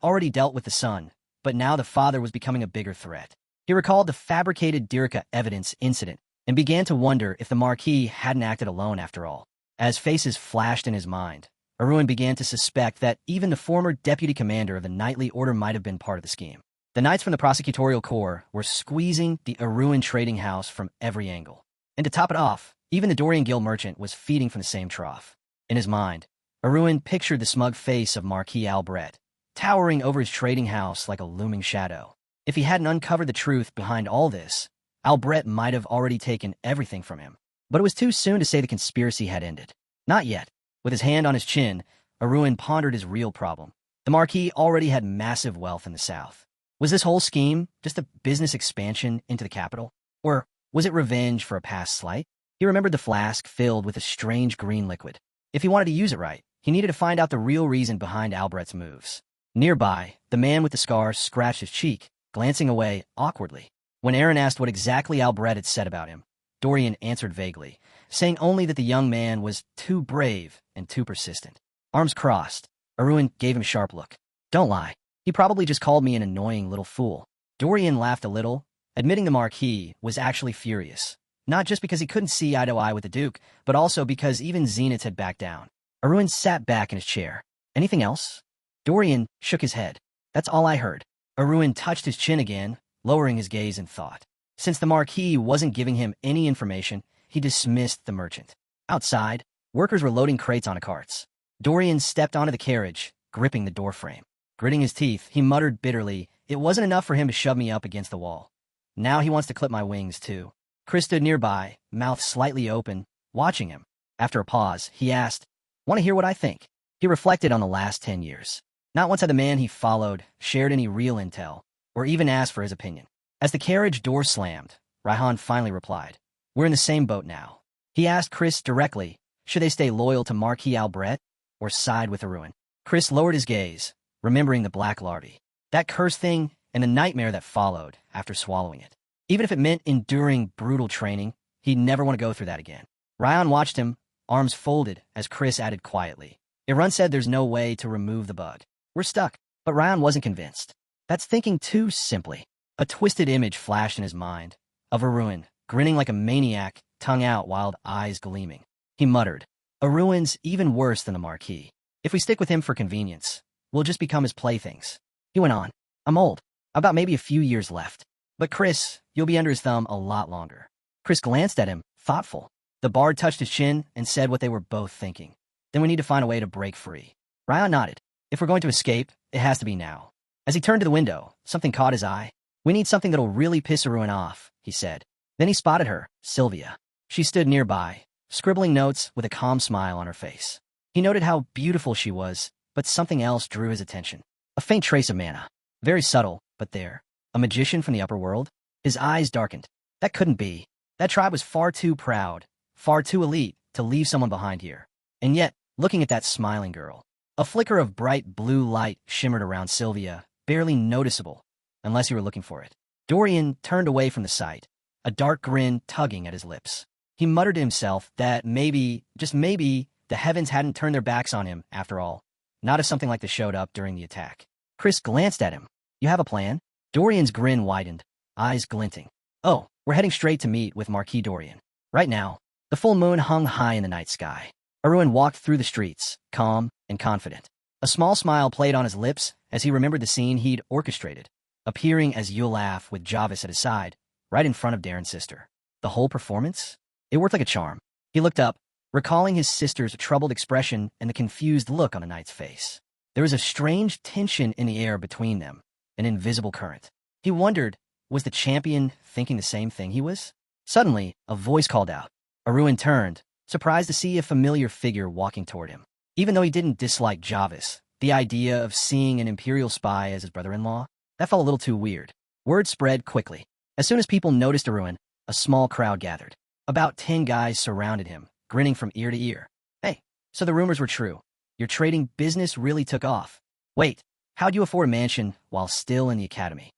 Speaker 1: already dealt with the son, but now the father was becoming a bigger threat. He recalled the fabricated Dirika evidence incident and began to wonder if the Marquis hadn't acted alone after all. As faces flashed in his mind, Arun began to suspect that even the former deputy commander of the Knightly Order might have been part of the scheme. The knights from the prosecutorial corps were squeezing the Arun trading house from every angle. And to top it off, even the Dorian Guild merchant was feeding from the same trough. In his mind, Arun pictured the smug face of Marquis Albret, towering over his trading house like a looming shadow. If he hadn't uncovered the truth behind all this, Albret might have already taken everything from him. But it was too soon to say the conspiracy had ended. Not yet. With his hand on his chin, Arun pondered his real problem. The Marquis already had massive wealth in the south. Was this whole scheme just a business expansion into the capital? Or was it revenge for a past slight? He remembered the flask filled with a strange green liquid. If he wanted to use it right, he needed to find out the real reason behind Albret's moves. Nearby, the man with the scar scratched his cheek, glancing away awkwardly. When Aaron asked what exactly Albret had said about him, Dorian answered vaguely, saying only that the young man was too brave and too persistent. Arms crossed, Arun gave him a sharp look. Don't lie. He probably just called me an annoying little fool. Dorian laughed a little, admitting the Marquis was actually furious. Not just because he couldn't see eye to eye with the Duke, but also because even Zenith had backed down. Arun sat back in his chair. Anything else? Dorian shook his head. That's all I heard. Arun touched his chin again, lowering his gaze in thought. Since the Marquis wasn't giving him any information, he dismissed the merchant. Outside, workers were loading crates onto carts. Dorian stepped onto the carriage, gripping the doorframe. Gritting his teeth, he muttered bitterly, it wasn't enough for him to shove me up against the wall. Now he wants to clip my wings, too. Chris stood nearby, mouth slightly open, watching him. After a pause, he asked, Want to hear what I think? He reflected on the last 10 years. Not once had the man he followed shared any real intel, or even asked for his opinion. As the carriage door slammed, Raihan finally replied, We're in the same boat now. He asked Chris directly, should they stay loyal to Marquis Albret, or side with Arun? Chris lowered his gaze, remembering the black larvae, that cursed thing, and the nightmare that followed after swallowing it. Even if it meant enduring brutal training, he'd never want to go through that again. Ryan watched him, arms folded, as Chris added quietly. Irun said there's no way to remove the bug. We're stuck. But Ryan wasn't convinced. That's thinking too simply. A twisted image flashed in his mind, of Arun, grinning like a maniac, tongue out, wild eyes gleaming. He muttered, Arun's even worse than the Marquis. If we stick with him for convenience, we'll just become his playthings. He went on, I'm old. I've got maybe a few years left. But Chris, you'll be under his thumb a lot longer. Chris glanced at him, thoughtful. The bard touched his chin and said what they were both thinking. Then we need to find a way to break free. Ryan nodded. If we're going to escape, it has to be now. As he turned to the window, something caught his eye. We need something that'll really piss Arun off, he said. Then he spotted her, Sylvia. She stood nearby, scribbling notes with a calm smile on her face. He noted how beautiful she was, but something else drew his attention. A faint trace of mana. Very subtle, but there. A magician from the upper world? His eyes darkened. That couldn't be. That tribe was far too proud, far too elite, to leave someone behind here. And yet, looking at that smiling girl, a flicker of bright blue light shimmered around Sylvia, barely noticeable, unless you were looking for it. Dorian turned away from the sight, a dark grin tugging at his lips. He muttered to himself that maybe, just maybe, the heavens hadn't turned their backs on him after all. Not if something like this showed up during the attack. Chris glanced at him. You have a plan? Dorian's grin widened, eyes glinting. Oh, we're heading straight to meet with Marquis Dorian. Right now, the full moon hung high in the night sky. Arun walked through the streets, calm and confident. A small smile played on his lips as he remembered the scene he'd orchestrated, appearing as Yulaf with Javis at his side, right in front of Darren's sister. The whole performance? It worked like a charm. He looked up, recalling his sister's troubled expression and the confused look on the knight's face. There was a strange tension in the air between them, an invisible current. He wondered, was the champion thinking the same thing he was? Suddenly, a voice called out. Arun turned, surprised to see a familiar figure walking toward him. Even though he didn't dislike Javis, the idea of seeing an Imperial spy as his brother-in-law, that felt a little too weird. Word spread quickly. As soon as people noticed Arun, a small crowd gathered. About 10 guys surrounded him, grinning from ear to ear. Hey, so the rumors were true. Your trading business really took off. Wait, how'd you afford a mansion while still in the academy?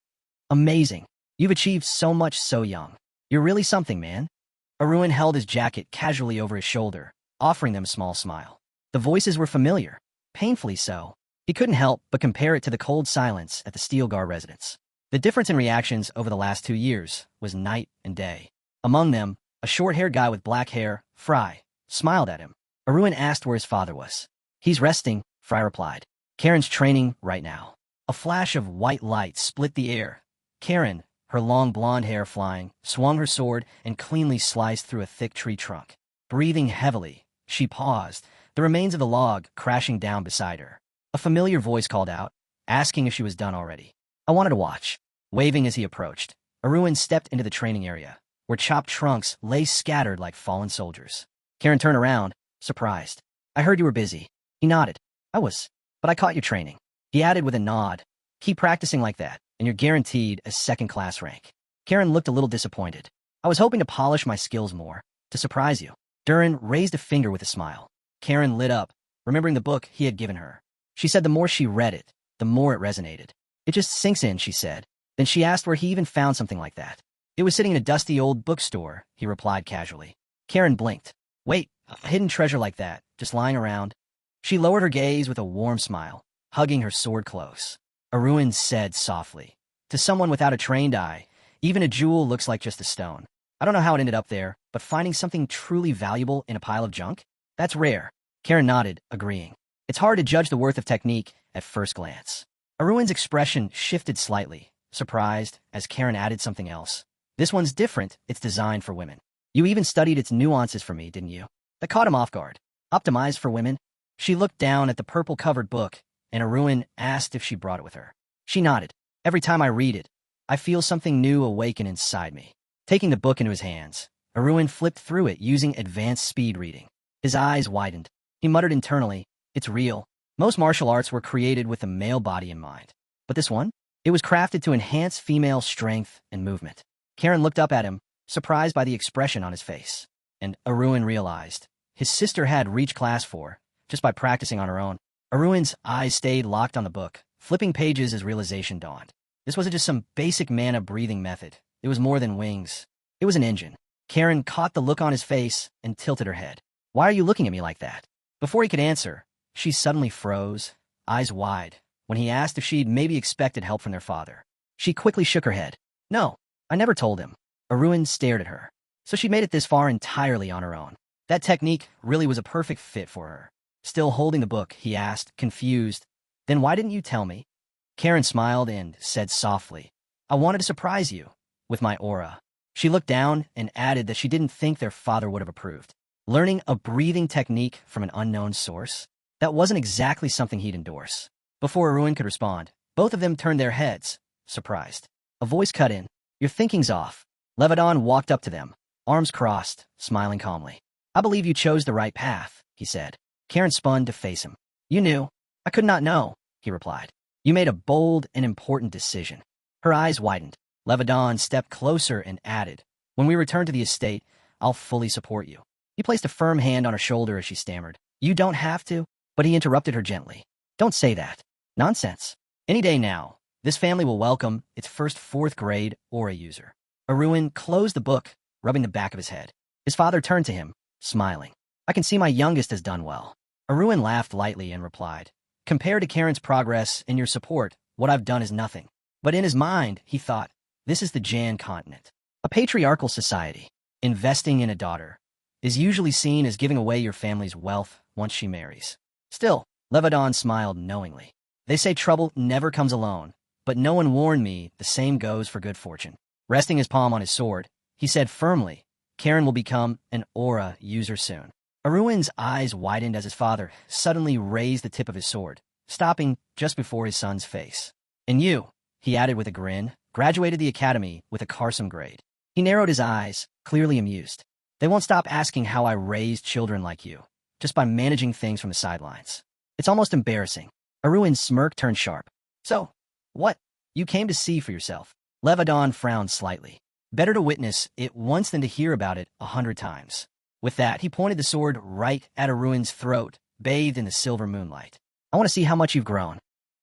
Speaker 1: Amazing. You've achieved so much so young. You're really something, man. Arun held his jacket casually over his shoulder, offering them a small smile. The voices were familiar, painfully so. He couldn't help but compare it to the cold silence at the Steelgar residence. The difference in reactions over the last 2 years was night and day. Among them, a short-haired guy with black hair, Fry, smiled at him. Arun asked where his father was. He's resting, Fry replied. Karen's training right now. A flash of white light split the air. Karen, her long blonde hair flying, swung her sword and cleanly sliced through a thick tree trunk. Breathing heavily, she paused, the remains of the log crashing down beside her. A familiar voice called out, asking if she was done already. I wanted to watch. Waving as he approached, Arun stepped into the training area, where chopped trunks lay scattered like fallen soldiers. Karen turned around, surprised. I heard you were busy. He nodded. I was, but I caught your training. He added with a nod. Keep practicing like that, and you're guaranteed a second-class rank. Karen looked a little disappointed. I was hoping to polish my skills more, to surprise you. Durin raised a finger with a smile. Karen lit up, remembering the book he had given her. She said the more she read it, the more it resonated. It just sinks in, she said. Then she asked where he even found something like that. It was sitting in a dusty old bookstore, he replied casually. Karen blinked. Wait, a hidden treasure like that, just lying around? She lowered her gaze with a warm smile, hugging her sword close. Arun said softly, to someone without a trained eye, even a jewel looks like just a stone. I don't know how it ended up there, but finding something truly valuable in a pile of junk? That's rare. Karen nodded, agreeing. It's hard to judge the worth of technique at first glance. Arun's expression shifted slightly, surprised, as Karen added something else. This one's different, it's designed for women. You even studied its nuances for me, didn't you? That caught him off guard. Optimized for women? She looked down at the purple-covered book, and Arun asked if she brought it with her. She nodded. Every time I read it, I feel something new awaken inside me. Taking the book into his hands, Arun flipped through it using advanced speed reading. His eyes widened. He muttered internally, it's real. Most martial arts were created with the male body in mind. But this one? It was crafted to enhance female strength and movement. Karen looked up at him, surprised by the expression on his face. And Arun realized his sister had reached class 4, just by practicing on her own. Arun's eyes stayed locked on the book, flipping pages as realization dawned. This wasn't just some basic mana breathing method. It was more than wings. It was an engine. Karen caught the look on his face and tilted her head. Why are you looking at me like that? Before he could answer, she suddenly froze, eyes wide, when he asked if she'd maybe expected help from their father. She quickly shook her head. No, I never told him. Arun stared at her. So she made it this far entirely on her own. That technique really was a perfect fit for her. Still holding the book, he asked, confused, then why didn't you tell me? Karen smiled and said softly, I wanted to surprise you with my aura. She looked down and added that she didn't think their father would have approved. Learning a breathing technique from an unknown source? That wasn't exactly something he'd endorse. Before Arun could respond, both of them turned their heads, surprised. A voice cut in. Your thinking's off. Levidan walked up to them, arms crossed, smiling calmly. I believe you chose the right path, he said. Karen spun to face him. You knew. I could not know, he replied. You made a bold and important decision. Her eyes widened. Levidan stepped closer and added, when we return to the estate, I'll fully support you. He placed a firm hand on her shoulder as she stammered. You don't have to, but he interrupted her gently. Don't say that. Nonsense. Any day now, this family will welcome its first 4th grade aura user. Arun closed the book, rubbing the back of his head. His father turned to him, smiling. I can see my youngest has done well. Arun laughed lightly and replied, compared to Karen's progress and your support, what I've done is nothing. But in his mind, he thought, this is the Jan continent. A patriarchal society. Investing in a daughter is usually seen as giving away your family's wealth once she marries. Still, Levadon smiled knowingly. They say trouble never comes alone, but no one warned me the same goes for good fortune. Resting his palm on his sword, he said firmly, Karen will become an aura user soon. Arun's eyes widened as his father suddenly raised the tip of his sword, stopping just before his son's face. And you, he added with a grin, graduated the academy with a Carson grade. He narrowed his eyes, clearly amused. They won't stop asking how I raised children like you, just by managing things from the sidelines. It's almost embarrassing. Arun's smirk turned sharp. So, what? You came to see for yourself. Levadon frowned slightly. Better to witness it once than to hear about it 100 times. With that, he pointed the sword right at Arun's throat, bathed in the silver moonlight. I want to see how much you've grown.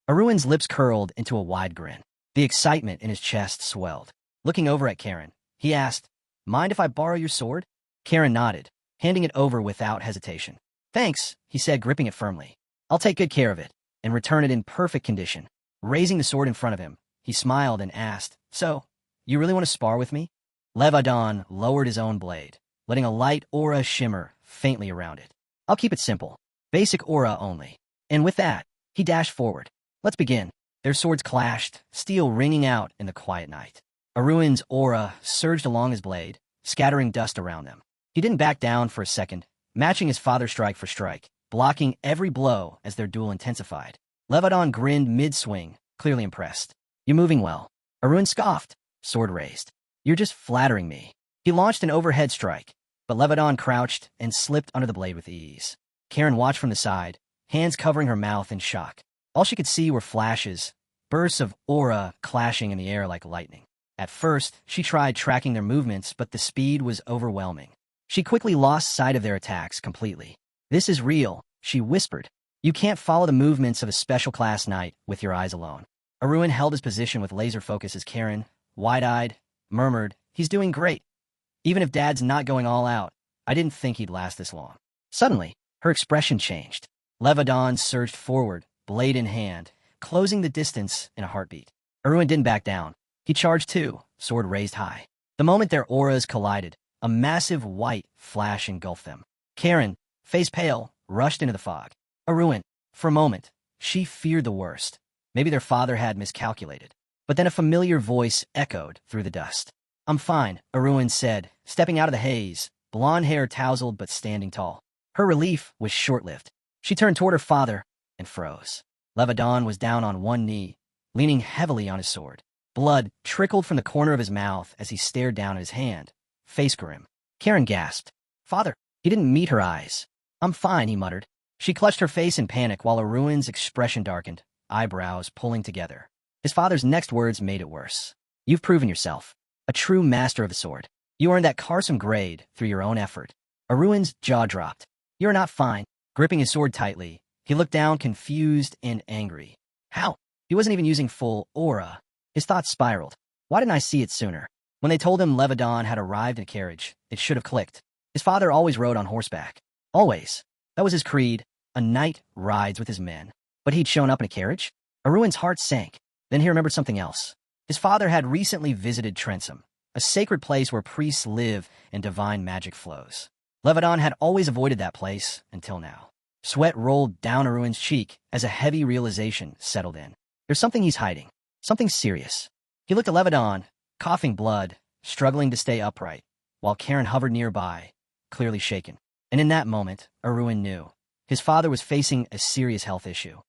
Speaker 1: Arun's lips curled into a wide grin. The excitement in his chest swelled. Looking over at Karen, he asked, mind if I borrow your sword? Karen nodded, handing it over without hesitation. Thanks, he said, gripping it firmly. I'll take good care of it and return it in perfect condition. Raising the sword in front of him, he smiled and asked, so, you really want to spar with me? Levadon lowered his own blade, letting a light aura shimmer faintly around it. I'll keep it simple. Basic aura only. And with that, he dashed forward. Let's begin. Their swords clashed, steel ringing out in the quiet night. Arun's aura surged along his blade, scattering dust around them. He didn't back down for a second, matching his father's strike for strike, blocking every blow as their duel intensified. Levadon grinned mid-swing, clearly impressed. You're moving well. Arun scoffed, sword raised. You're just flattering me. He launched an overhead strike, but Levadon crouched and slipped under the blade with ease. Karen watched from the side, hands covering her mouth in shock. All she could see were flashes, bursts of aura clashing in the air like lightning. At first, she tried tracking their movements, but the speed was overwhelming. She quickly lost sight of their attacks completely. This is real, she whispered. You can't follow the movements of a special class knight with your eyes alone. Arun held his position with laser focus as Karen, wide-eyed, murmured, he's doing great. Even if Dad's not going all out, I didn't think he'd last this long. Suddenly, her expression changed. Levadon surged forward, blade in hand, closing the distance in a heartbeat. Arun didn't back down. He charged too, sword raised high. The moment their auras collided, a massive white flash engulfed them. Karen, face pale, rushed into the fog. Arun, for a moment, she feared the worst. Maybe their father had miscalculated. But then a familiar voice echoed through the dust. I'm fine, Arun said, stepping out of the haze, blonde hair tousled but standing tall. Her relief was short-lived. She turned toward her father and froze. Levadon was down on one knee, leaning heavily on his sword. Blood trickled from the corner of his mouth as he stared down at his hand, face grim. Karen gasped. Father, he didn't meet her eyes. I'm fine, he muttered. She clutched her face in panic while Arun's expression darkened, eyebrows pulling together. His father's next words made it worse. You've proven yourself. A true master of the sword. You earned that Carson grade through your own effort. Arun's jaw dropped. You're not fine. Gripping his sword tightly, he looked down confused and angry. How? He wasn't even using full aura. His thoughts spiraled. Why didn't I see it sooner? When they told him Levadon had arrived in a carriage, it should have clicked. His father always rode on horseback. Always. That was his creed. A knight rides with his men. But he'd shown up in a carriage? Arun's heart sank. Then he remembered something else. His father had recently visited Trensom, a sacred place where priests live and divine magic flows. Levadon had always avoided that place until now. Sweat rolled down Arun's cheek as a heavy realization settled in. There's something he's hiding. Something serious. He looked at Levadon, coughing blood, struggling to stay upright, while Karen hovered nearby, clearly shaken. And in that moment, Arun knew. His father was facing a serious health issue.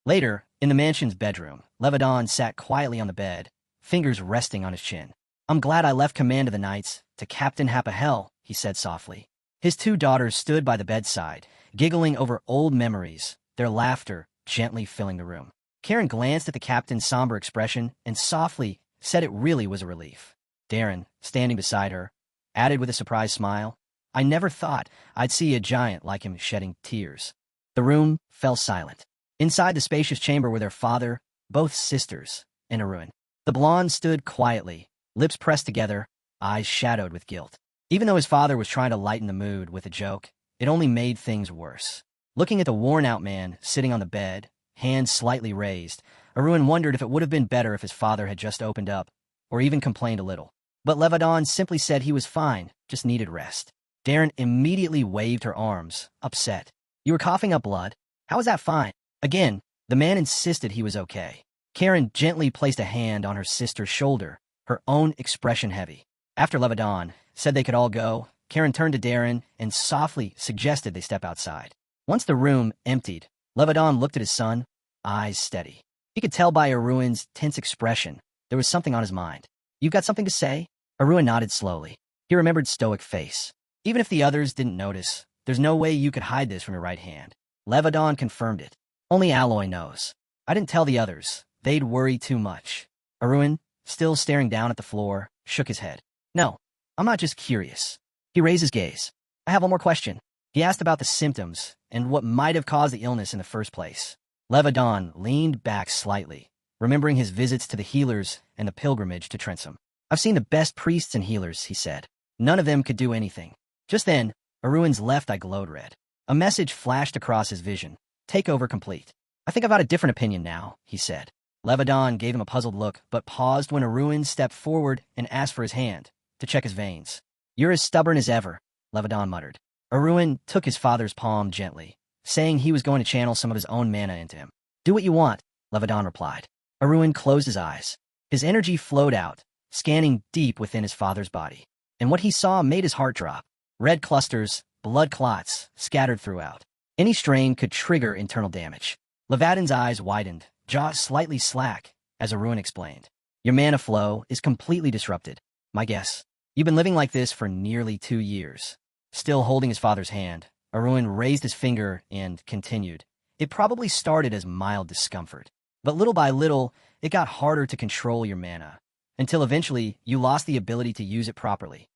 Speaker 1: Later, in the mansion's bedroom, Levadon sat quietly on the bed, fingers resting on his chin. I'm glad I left command of the knights to Captain Hapahel, he said softly. His two daughters stood by the bedside, giggling over old memories, their laughter gently filling the room. Karen glanced at the captain's somber expression and softly said it really was a relief. Darren, standing beside her, added with a surprised smile, I never thought I'd see a giant like him shedding tears. The room fell silent. Inside the spacious chamber were their father, both sisters, and Arun. The blonde stood quietly, lips pressed together, eyes shadowed with guilt. Even though his father was trying to lighten the mood with a joke, it only made things worse. Looking at the worn-out man sitting on the bed, hands slightly raised, Arun wondered if it would have been better if his father had just opened up, or even complained a little. But Levadon simply said he was fine, just needed rest. Darren immediately waved her arms, upset. You were coughing up blood? How is that fine? Again, the man insisted he was okay. Karen gently placed a hand on her sister's shoulder, her own expression heavy. After Levadon said they could all go, Karen turned to Darren and softly suggested they step outside. Once the room emptied, Levadon looked at his son, eyes steady. He could tell by Arun's tense expression there was something on his mind. You've got something to say? Arun nodded slowly. He remembered stoic face. Even if the others didn't notice, there's no way you could hide this from your right hand. Levadon confirmed it. Only Alloy knows. I didn't tell the others. They'd worry too much. Arun, still staring down at the floor, shook his head. No, I'm not just curious. He raised his gaze. I have one more question. He asked about the symptoms and what might have caused the illness in the first place. Levadon leaned back slightly, remembering his visits to the healers and the pilgrimage to Trentham. I've seen the best priests and healers, he said. None of them could do anything. Just then, Arun's left eye glowed red. A message flashed across his vision. Takeover complete. I think I've got a different opinion now, he said. Levadon gave him a puzzled look, but paused when Arun stepped forward and asked for his hand to check his veins. You're as stubborn as ever, Levadon muttered. Arun took his father's palm gently, saying he was going to channel some of his own mana into him. Do what you want, Levadon replied. Arun closed his eyes. His energy flowed out, scanning deep within his father's body. And what he saw made his heart drop. Red clusters, blood clots, scattered throughout. Any strain could trigger internal damage. Levadon's eyes widened, jaw slightly slack, as Arun explained. Your mana flow is completely disrupted. My guess. You've been living like this for nearly 2 years. Still holding his father's hand, Arun raised his finger and continued. It probably started as mild discomfort, but little by little, it got harder to control your mana, until eventually you lost the ability to use it properly.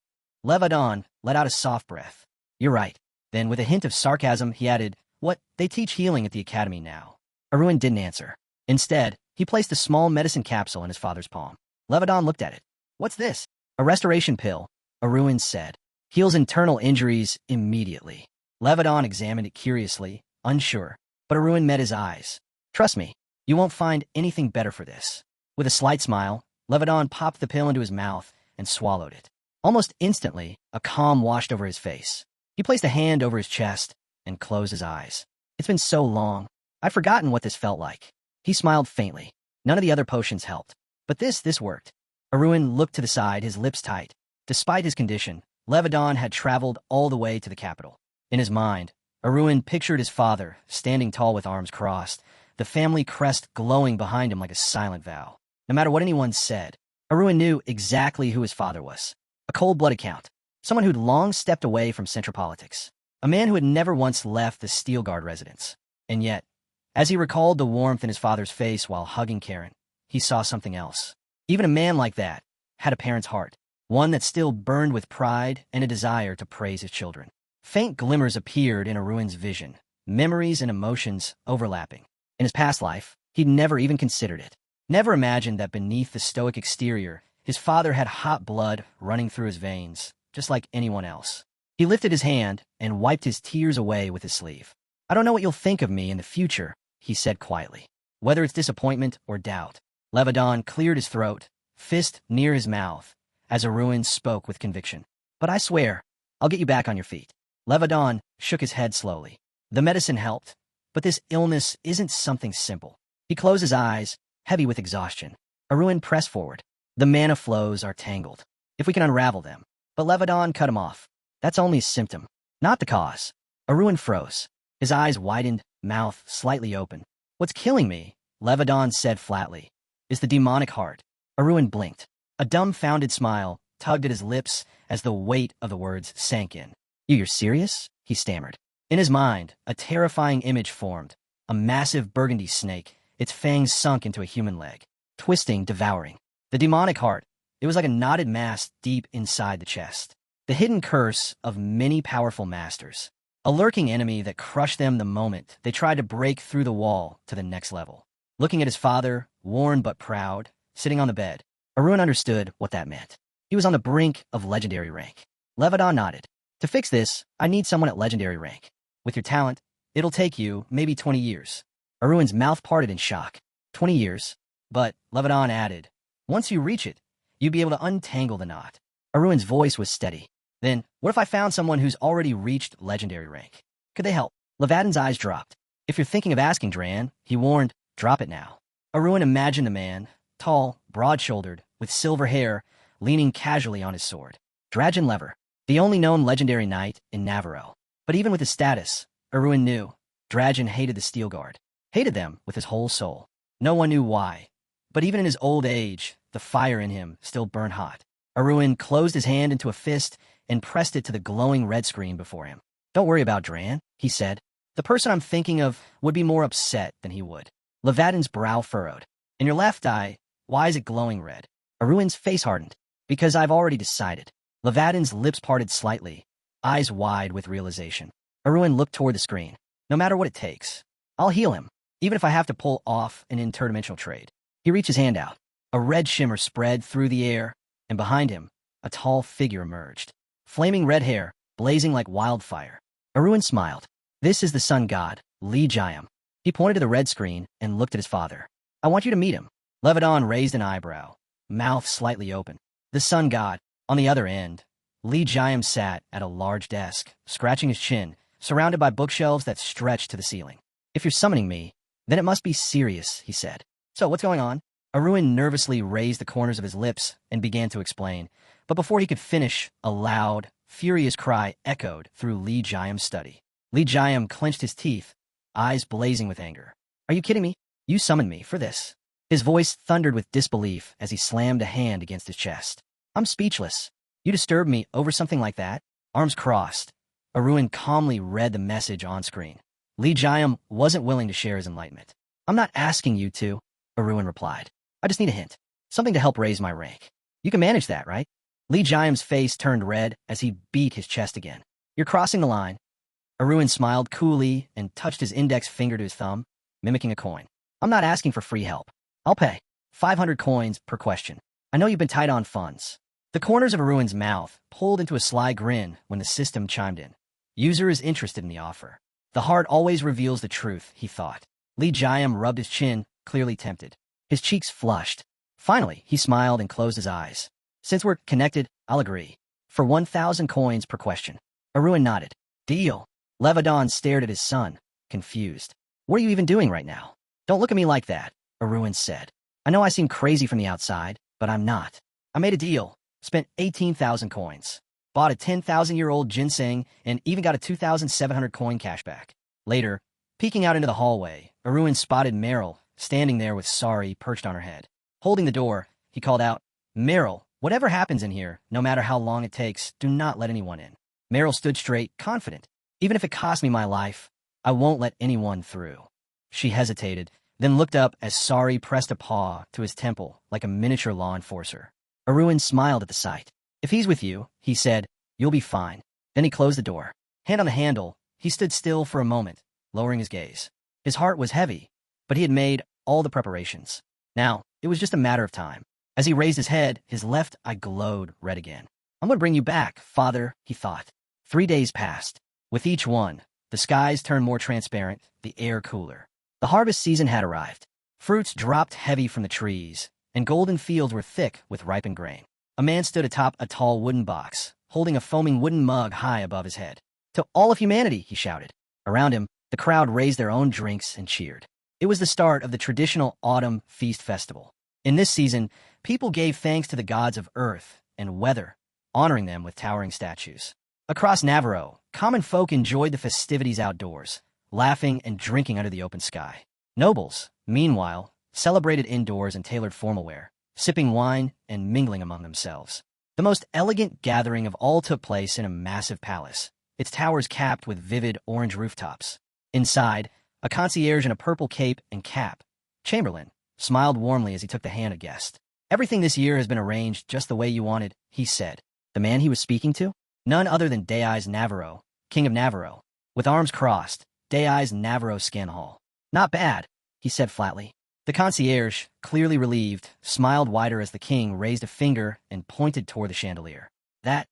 Speaker 1: Levadon let out a soft breath. You're right. Then, with a hint of sarcasm, he added, What? They teach healing at the academy now. Arun didn't answer. Instead, he placed a small medicine capsule in his father's palm. Levadon looked at it. What's this? A restoration pill, Arun said. Heals internal injuries immediately. Levadon examined it curiously, unsure, but Arun met his eyes. Trust me, you won't find anything better for this. With a slight smile, Levadon popped the pill into his mouth and swallowed it. Almost instantly, a calm washed over his face. He placed a hand over his chest and closed his eyes. It's been so long. I'd forgotten what this felt like. He smiled faintly. None of the other potions helped. But this worked. Arun looked to the side, his lips tight. Despite his condition, Levadon had traveled all the way to the capital. In his mind, Arun pictured his father, standing tall with arms crossed, the family crest glowing behind him like a silent vow. No matter what anyone said, Arun knew exactly who his father was. A cold-blooded count. Someone who'd long stepped away from central politics. A man who had never once left the Steel Guard residence. And yet, as he recalled the warmth in his father's face while hugging Karen, he saw something else. Even a man like that had a parent's heart, one that still burned with pride and a desire to praise his children. Faint glimmers appeared in Arun's vision, memories and emotions overlapping. In his past life, he'd never even considered it. Never imagined that beneath the stoic exterior, his father had hot blood running through his veins, just like anyone else. He lifted his hand and wiped his tears away with his sleeve. I don't know what you'll think of me in the future, he said quietly. Whether it's disappointment or doubt. Levadon cleared his throat, fist near his mouth, as Arun spoke with conviction. But I swear, I'll get you back on your feet. Levadon shook his head slowly. The medicine helped, but this illness isn't something simple. He closed his eyes, heavy with exhaustion. Arun pressed forward. The mana flows are tangled. If we can unravel them. But Levadon cut him off. That's only a symptom, not the cause. Arun froze. His eyes widened, mouth slightly open. What's killing me, Levadon said flatly, is the demonic heart. Arun blinked. A dumbfounded smile tugged at his lips as the weight of the words sank in. You're serious? He stammered. In his mind, a terrifying image formed. A massive burgundy snake, its fangs sunk into a human leg. Twisting, devouring. The demonic heart. It was like a knotted mass deep inside the chest. The hidden curse of many powerful masters. A lurking enemy that crushed them the moment they tried to break through the wall to the next level. Looking at his father, worn but proud, sitting on the bed, Arun understood what that meant. He was on the brink of legendary rank. Levadon nodded. To fix this, I need someone at legendary rank. With your talent, it'll take you maybe 20 years. Aruin's mouth parted in shock. 20 years? But, Levadon added, once you reach it, you'd be able to untangle the knot. Aruin's voice was steady. Then, what if I found someone who's already reached legendary rank? Could they help? Levadon's eyes dropped. If you're thinking of asking Dran, he warned, drop it now. Aruin imagined a man, tall, broad-shouldered, with silver hair, leaning casually on his sword. Dragon Lever, the only known legendary knight in Navarro. But even with his status, Aruin knew, Dragon hated the Steel Guard. Hated them with his whole soul. No one knew why. But even in his old age, the fire in him still burned hot. Aruin closed his hand into a fist and pressed it to the glowing red screen before him. Don't worry about Dran, he said. The person I'm thinking of would be more upset than he would. Levadon's brow furrowed. In your left eye, why is it glowing red? Aruin's face hardened. Because I've already decided. Levadon's lips parted slightly, eyes wide with realization. Aruin looked toward the screen. No matter what it takes, I'll heal him, even if I have to pull off an interdimensional trade. He reached his hand out. A red shimmer spread through the air, and behind him, a tall figure emerged. Flaming red hair, blazing like wildfire. Aruin smiled. This is the sun god, Li Jiam. He pointed to the red screen and looked at his father. I want you to meet him. Levadon raised an eyebrow, mouth slightly open. The sun god, on the other end, Li Jiam sat at a large desk, scratching his chin, surrounded by bookshelves that stretched to the ceiling. If you're summoning me, then it must be serious, he said. So what's going on? Aruin nervously raised the corners of his lips and began to explain, but before he could finish, a loud, furious cry echoed through Li Jiam's study. Li Jiam clenched his teeth, eyes blazing with anger. Are you kidding me? You summoned me for this. His voice thundered with disbelief as he slammed a hand against his chest. I'm speechless. You disturbed me over something like that? Arms crossed. Aruin calmly read the message on screen. Li Jiam wasn't willing to share his enlightenment. I'm not asking you to, Aruin replied. I just need a hint. Something to help raise my rank. You can manage that, right? Li Jiam's face turned red as he beat his chest again. You're crossing the line. Aruin smiled coolly and touched his index finger to his thumb, mimicking a coin. I'm not asking for free help. I'll pay. 500 coins per question. I know you've been tight on funds. The corners of Aruin's mouth pulled into a sly grin when the system chimed in. User is interested in the offer. The heart always reveals the truth, he thought. Li Jiam rubbed his chin, clearly tempted. His cheeks flushed. Finally, he smiled and closed his eyes. Since we're connected, I'll agree. For 1,000 coins per question. Aruin nodded. Deal. Levadon stared at his son, confused. What are you even doing right now? Don't look at me like that, Aruin said. I know I seem crazy from the outside, but I'm not. I made a deal. Spent 18,000 coins. Bought a 10,000-year-old ginseng and even got a 2,700 coin cashback. Later, peeking out into the hallway, Aruin spotted Meryl, standing there with Sari perched on her head. Holding the door, he called out, Meryl, whatever happens in here, no matter how long it takes, do not let anyone in. Meryl stood straight, confident. Even if it costs me my life, I won't let anyone through. She hesitated, then looked up as Sari pressed a paw to his temple like a miniature law enforcer. Aruin smiled at the sight. If he's with you, he said, you'll be fine. Then he closed the door. Hand on the handle, he stood still for a moment, lowering his gaze. His heart was heavy, but he had made all the preparations. Now, it was just a matter of time. As he raised his head, his left eye glowed red again. I'm going to bring you back, father, he thought. 3 days passed. With each one, the skies turned more transparent, the air cooler. The harvest season had arrived. Fruits dropped heavy from the trees, and golden fields were thick with ripened grain. A man stood atop a tall wooden box, holding a foaming wooden mug high above his head. To all of humanity, he shouted. Around him, the crowd raised their own drinks and cheered. It was the start of the traditional autumn feast festival. In this season, people gave thanks to the gods of earth and weather, honoring them with towering statues. Across Navarro, common folk enjoyed the festivities outdoors, laughing and drinking under the open sky. Nobles, meanwhile, celebrated indoors in tailored formal wear, sipping wine and mingling among themselves. The most elegant gathering of all took place in a massive palace, its towers capped with vivid orange rooftops. Inside, a concierge in a purple cape and cap, Chamberlain, smiled warmly as he took the hand of a guest. Everything this year has been arranged just the way you wanted, he said. The man he was speaking to? None other than Dei's Navarro, King of Navarro. With arms crossed, Dei's Navarro scan hall. Not bad, he said flatly. The concierge, clearly relieved, smiled wider as the king raised a finger and pointed toward the chandelier. That,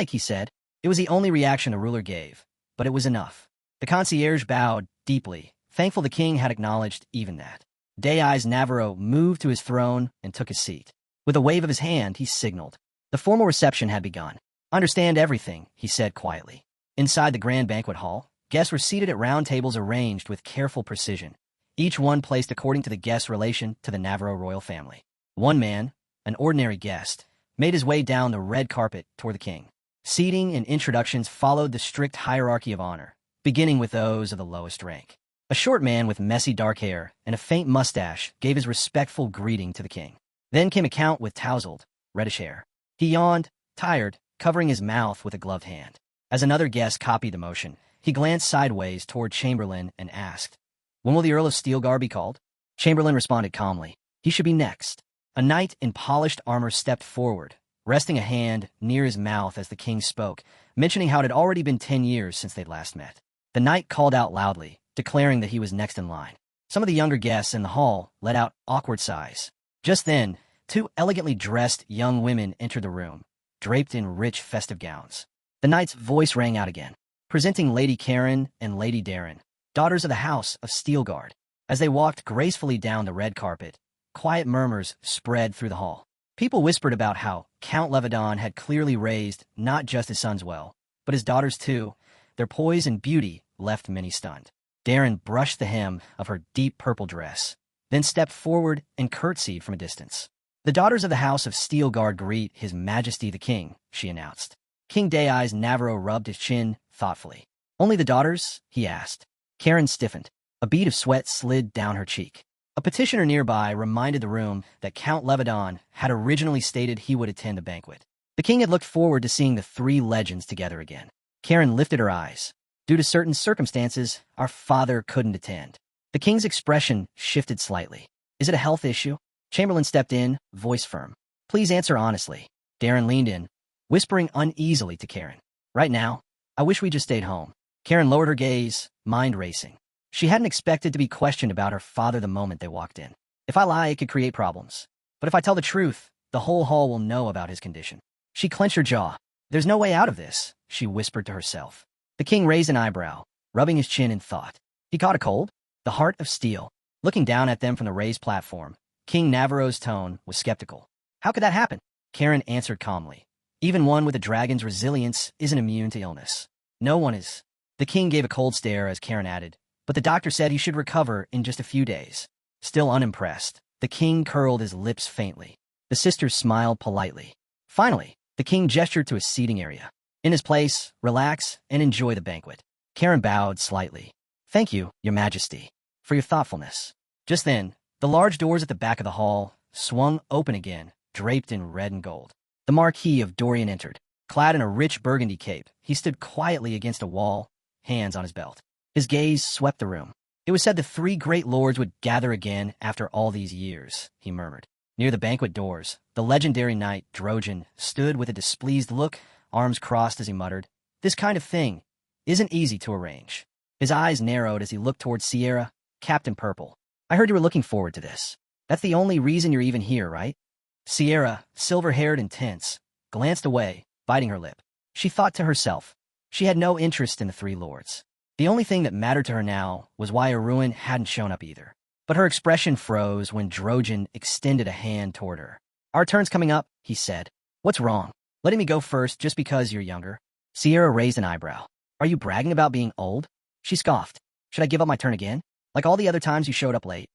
Speaker 1: He said. It was the only reaction the ruler gave, but it was enough. The concierge bowed deeply, thankful the king had acknowledged even that. Dayai's Navarro moved to his throne and took his seat. With a wave of his hand, he signaled. The formal reception had begun. "Understand everything," he said quietly. Inside the grand banquet hall, guests were seated at round tables arranged with careful precision, each one placed according to the guest's relation to the Navarro royal family. One man, an ordinary guest, made his way down the red carpet toward the king. Seating and introductions followed the strict hierarchy of honor, beginning with those of the lowest rank. A short man with messy dark hair and a faint mustache gave his respectful greeting to the king. Then came a count with tousled, reddish hair. He yawned, tired, covering his mouth with a gloved hand. As another guest copied the motion, he glanced sideways toward Chamberlain and asked, "When will the Earl of Steelgar be called?" Chamberlain responded calmly, "He should be next." A knight in polished armor stepped forward, resting a hand near his mouth as the king spoke, mentioning how it had already been 10 years since they'd last met. The knight called out loudly, declaring that he was next in line. Some of the younger guests in the hall let out awkward sighs. Just then, 2 elegantly dressed young women entered the room, draped in rich festive gowns. The knight's voice rang out again, presenting Lady Karen and Lady Darren, daughters of the House of Steelguard. As they walked gracefully down the red carpet, quiet murmurs spread through the hall. People whispered about how Count Levedon had clearly raised not just his sons well, but his daughters too. Their poise and beauty left many stunned. Darren brushed the hem of her deep purple dress, then stepped forward and curtsied from a distance. "The daughters of the House of Steelguard greet His Majesty the King," she announced. King Dayai's Navarro rubbed his chin thoughtfully. "Only the daughters?" he asked. Karen stiffened. A bead of sweat slid down her cheek. A petitioner nearby reminded the room that Count Levedon had originally stated he would attend the banquet. The king had looked forward to seeing the 3 legends together again. Karen lifted her eyes. "Due to certain circumstances, our father couldn't attend." The king's expression shifted slightly. "Is it a health issue?" Chamberlain stepped in, voice firm. "Please answer honestly." Darren leaned in, whispering uneasily to Karen. "Right now, I wish we just stayed home." Karen lowered her gaze, mind racing. She hadn't expected to be questioned about her father the moment they walked in. "If I lie, it could create problems. But if I tell the truth, the whole hall will know about his condition." She clenched her jaw. "There's no way out of this," she whispered to herself. The king raised an eyebrow, rubbing his chin in thought. "He caught a cold?" The heart of steel. Looking down at them from the raised platform, King Navarro's tone was skeptical. "How could that happen?" Karen answered calmly. "Even one with a dragon's resilience isn't immune to illness. No one is." The king gave a cold stare as Karen added, "But the doctor said he should recover in just a few days." Still unimpressed, the king curled his lips faintly. The sisters smiled politely. Finally, the king gestured to his seating area. "In his place, relax and enjoy the banquet." Karen bowed slightly. "Thank you, Your Majesty, for your thoughtfulness." Just then, the large doors at the back of the hall swung open again, draped in red and gold. The Marquis of Dorian entered. Clad in a rich burgundy cape, he stood quietly against a wall, hands on his belt. His gaze swept the room. "It was said the 3 great lords would gather again after all these years," he murmured. Near the banquet doors, the legendary knight, Drojan, stood with a displeased look, arms crossed as he muttered, "This kind of thing isn't easy to arrange." His eyes narrowed as he looked towards Sierra, Captain Purple. "I heard you were looking forward to this. That's the only reason you're even here, right?" Sierra, silver-haired and tense, glanced away, biting her lip. She thought to herself, she had no interest in the 3 lords. The only thing that mattered to her now was why Arun hadn't shown up either. But her expression froze when Drojan extended a hand toward her. "Our turn's coming up," he said. "What's wrong? Letting me go first just because you're younger?" Sierra raised an eyebrow. "Are you bragging about being old?" She scoffed. "Should I give up my turn again? Like all the other times you showed up late?"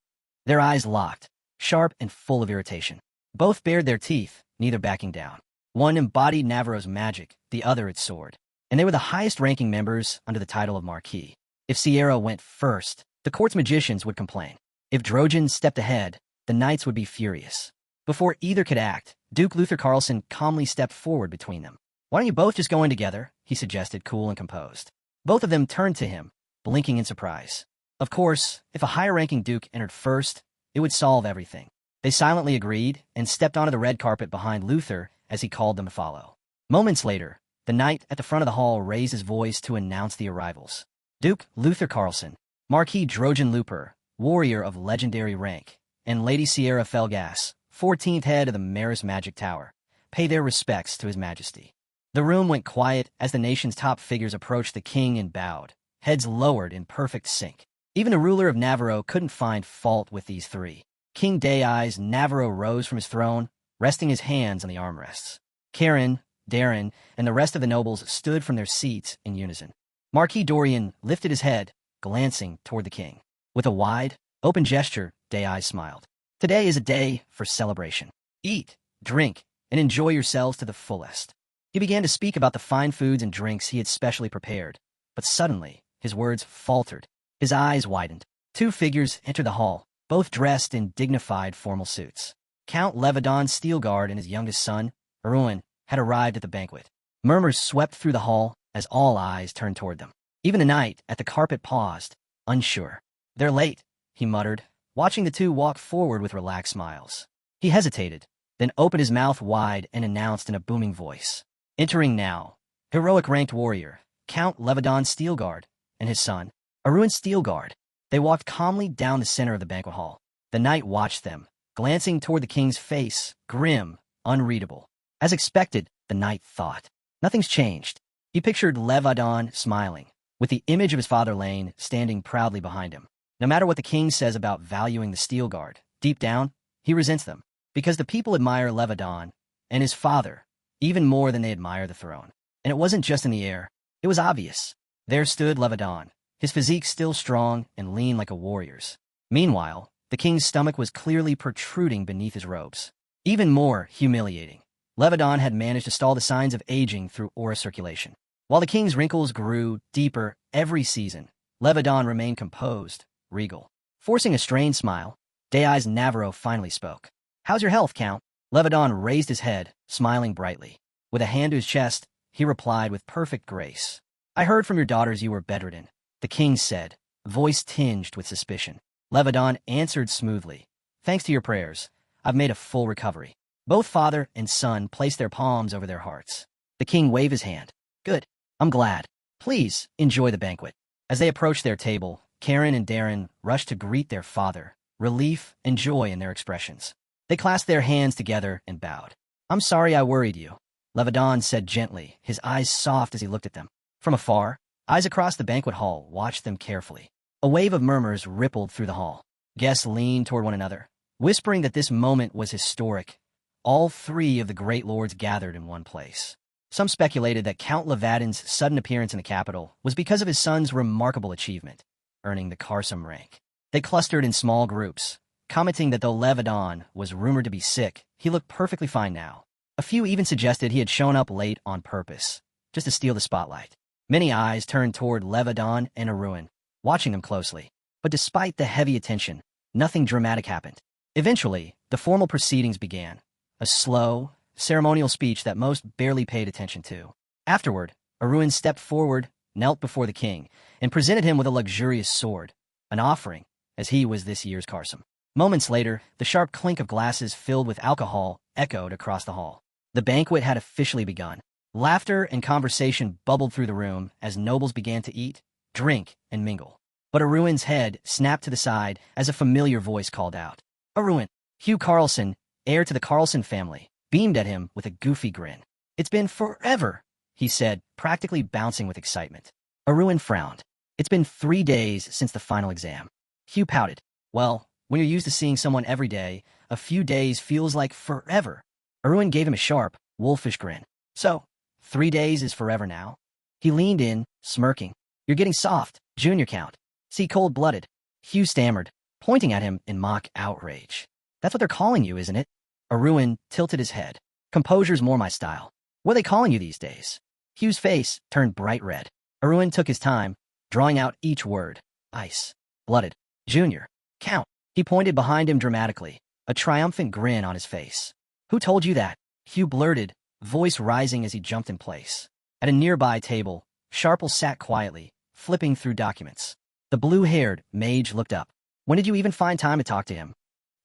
Speaker 1: Their eyes locked, sharp and full of irritation. Both bared their teeth, neither backing down. One embodied Navarro's magic, the other its sword. And they were the highest-ranking members under the title of Marquis. If Sierra went first, the court's magicians would complain. If Drojan stepped ahead, the knights would be furious. Before either could act, Duke Luther Carlson calmly stepped forward between them. "Why don't you both just go in together?" he suggested, cool and composed. Both of them turned to him, blinking in surprise. Of course, if a higher-ranking duke entered first, it would solve everything. They silently agreed and stepped onto the red carpet behind Luther as he called them to follow. Moments later, the knight at the front of the hall raised his voice to announce the arrivals. Duke Luther Carlson, Marquis Drojan Looper, warrior of legendary rank, and Lady Sierra Felgas, 14th head of the Maris Magic Tower, pay their respects to His Majesty. The room went quiet as the nation's top figures approached the king and bowed, heads lowered in perfect sync. Even the ruler of Navarro couldn't find fault with these three. King Dayeyes Navarro rose from his throne, resting his hands on the armrests. Karen, Darren, and the rest of the nobles stood from their seats in unison. Marquis Dorian lifted his head, glancing toward the king. With a wide, open gesture, Dayeyes smiled. Today is a day for celebration. Eat, drink, and enjoy yourselves to the fullest. He began to speak about the fine foods and drinks he had specially prepared, but suddenly his words faltered. His eyes widened. Two figures entered the hall, both dressed in dignified formal suits. Count Levedon Steelguard and his youngest son, Erwin, had arrived at the banquet. Murmurs swept through the hall as all eyes turned toward them. Even the knight at the carpet paused, unsure. "They're late," he muttered, watching the two walk forward with relaxed smiles. He hesitated, then opened his mouth wide and announced in a booming voice. "Entering now, heroic ranked warrior, Count Levedon Steelguard, and his son, Erwin Steelguard." They walked calmly down the center of the banquet hall. The knight watched them, glancing toward the king's face, grim, unreadable. As expected, the knight thought. Nothing's changed. He pictured Levedon smiling, with the image of his father Lane standing proudly behind him. No matter what the king says about valuing the Steelguard, deep down, he resents them, because the people admire Levedon and his father even more than they admire the throne. And it wasn't just in the air. It was obvious. There stood Levedon, his physique still strong and lean like a warrior's. Meanwhile, the king's stomach was clearly protruding beneath his robes. Even more humiliating, Levedon had managed to stall the signs of aging through aura circulation. While the king's wrinkles grew deeper every season, Levedon remained composed, regal. Forcing a strained smile, Dayeyes Navarro finally spoke. "How's your health, Count?" Levedon raised his head, smiling brightly. With a hand to his chest, he replied with perfect grace. "I heard from your daughters you were bedridden," the king said, voice tinged with suspicion. Levedon answered smoothly. "Thanks to your prayers, I've made a full recovery." Both father and son placed their palms over their hearts. The king waved his hand. "Good. I'm glad. Please enjoy the banquet." As they approached their table, Karen and Darren rushed to greet their father, relief and joy in their expressions. They clasped their hands together and bowed. "I'm sorry I worried you," Levedon said gently, his eyes soft as he looked at them. From afar, eyes across the banquet hall watched them carefully. A wave of murmurs rippled through the hall. Guests leaned toward one another, whispering that this moment was historic. All three of the great lords gathered in one place. Some speculated that Count Levedon's sudden appearance in the capital was because of his son's remarkable achievement, earning the Karsam rank. They clustered in small groups, commenting that though Levedon was rumored to be sick, he looked perfectly fine now. A few even suggested he had shown up late on purpose, just to steal the spotlight. Many eyes turned toward Levedon and Erwin, watching them closely. But despite the heavy attention, nothing dramatic happened. Eventually, the formal proceedings began, a slow, ceremonial speech that most barely paid attention to. Afterward, Erwin stepped forward, knelt before the king, and presented him with a luxurious sword, an offering, as he was this year's Karsam. Moments later, the sharp clink of glasses filled with alcohol echoed across the hall. The banquet had officially begun. Laughter and conversation bubbled through the room as nobles began to eat, drink, and mingle. But Erwin's head snapped to the side as a familiar voice called out. "Erwin!" Hugh Carlson, heir to the Carlson family, beamed at him with a goofy grin. "It's been forever," he said, practically bouncing with excitement. Erwin frowned. "It's been 3 days since the final exam." Hugh pouted. "Well, when you're used to seeing someone every day, a few days feels like forever." Erwin gave him a sharp, wolfish grin. "So, 3 days is forever now?" He leaned in, smirking. "You're getting soft, Junior Count. See, cold-blooded." Hugh stammered, pointing at him in mock outrage. "That's what they're calling you, isn't it?" Erwin tilted his head. "Composure's more my style. What are they calling you these days?" Hugh's face turned bright red. Erwin took his time, drawing out each word. "Ice. Blooded. Junior. Count." He pointed behind him dramatically, a triumphant grin on his face. "Who told you that?" Hugh blurted, voice rising as he jumped in place. At a nearby table, Sharple sat quietly, flipping through documents. The blue-haired mage looked up. "When did you even find time to talk to him?"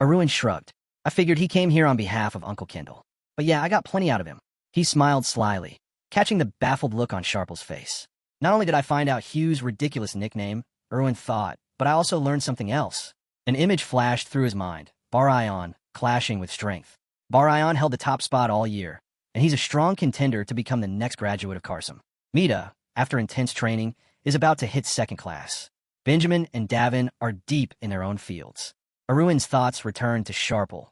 Speaker 1: Erwin shrugged. "I figured he came here on behalf of Uncle Kendall. But yeah, I got plenty out of him." He smiled slyly, catching the baffled look on Sharple's face. "Not only did I find out Hugh's ridiculous nickname," Erwin thought, "but I also learned something else." An image flashed through his mind, Bar Ion clashing with strength. Bar Ion held the top spot all year, and he's a strong contender to become the next graduate of Karsam. Mita, after intense training, is about to hit second class. Benjamin and Davin are deep in their own fields. Arun's thoughts return to Sharple.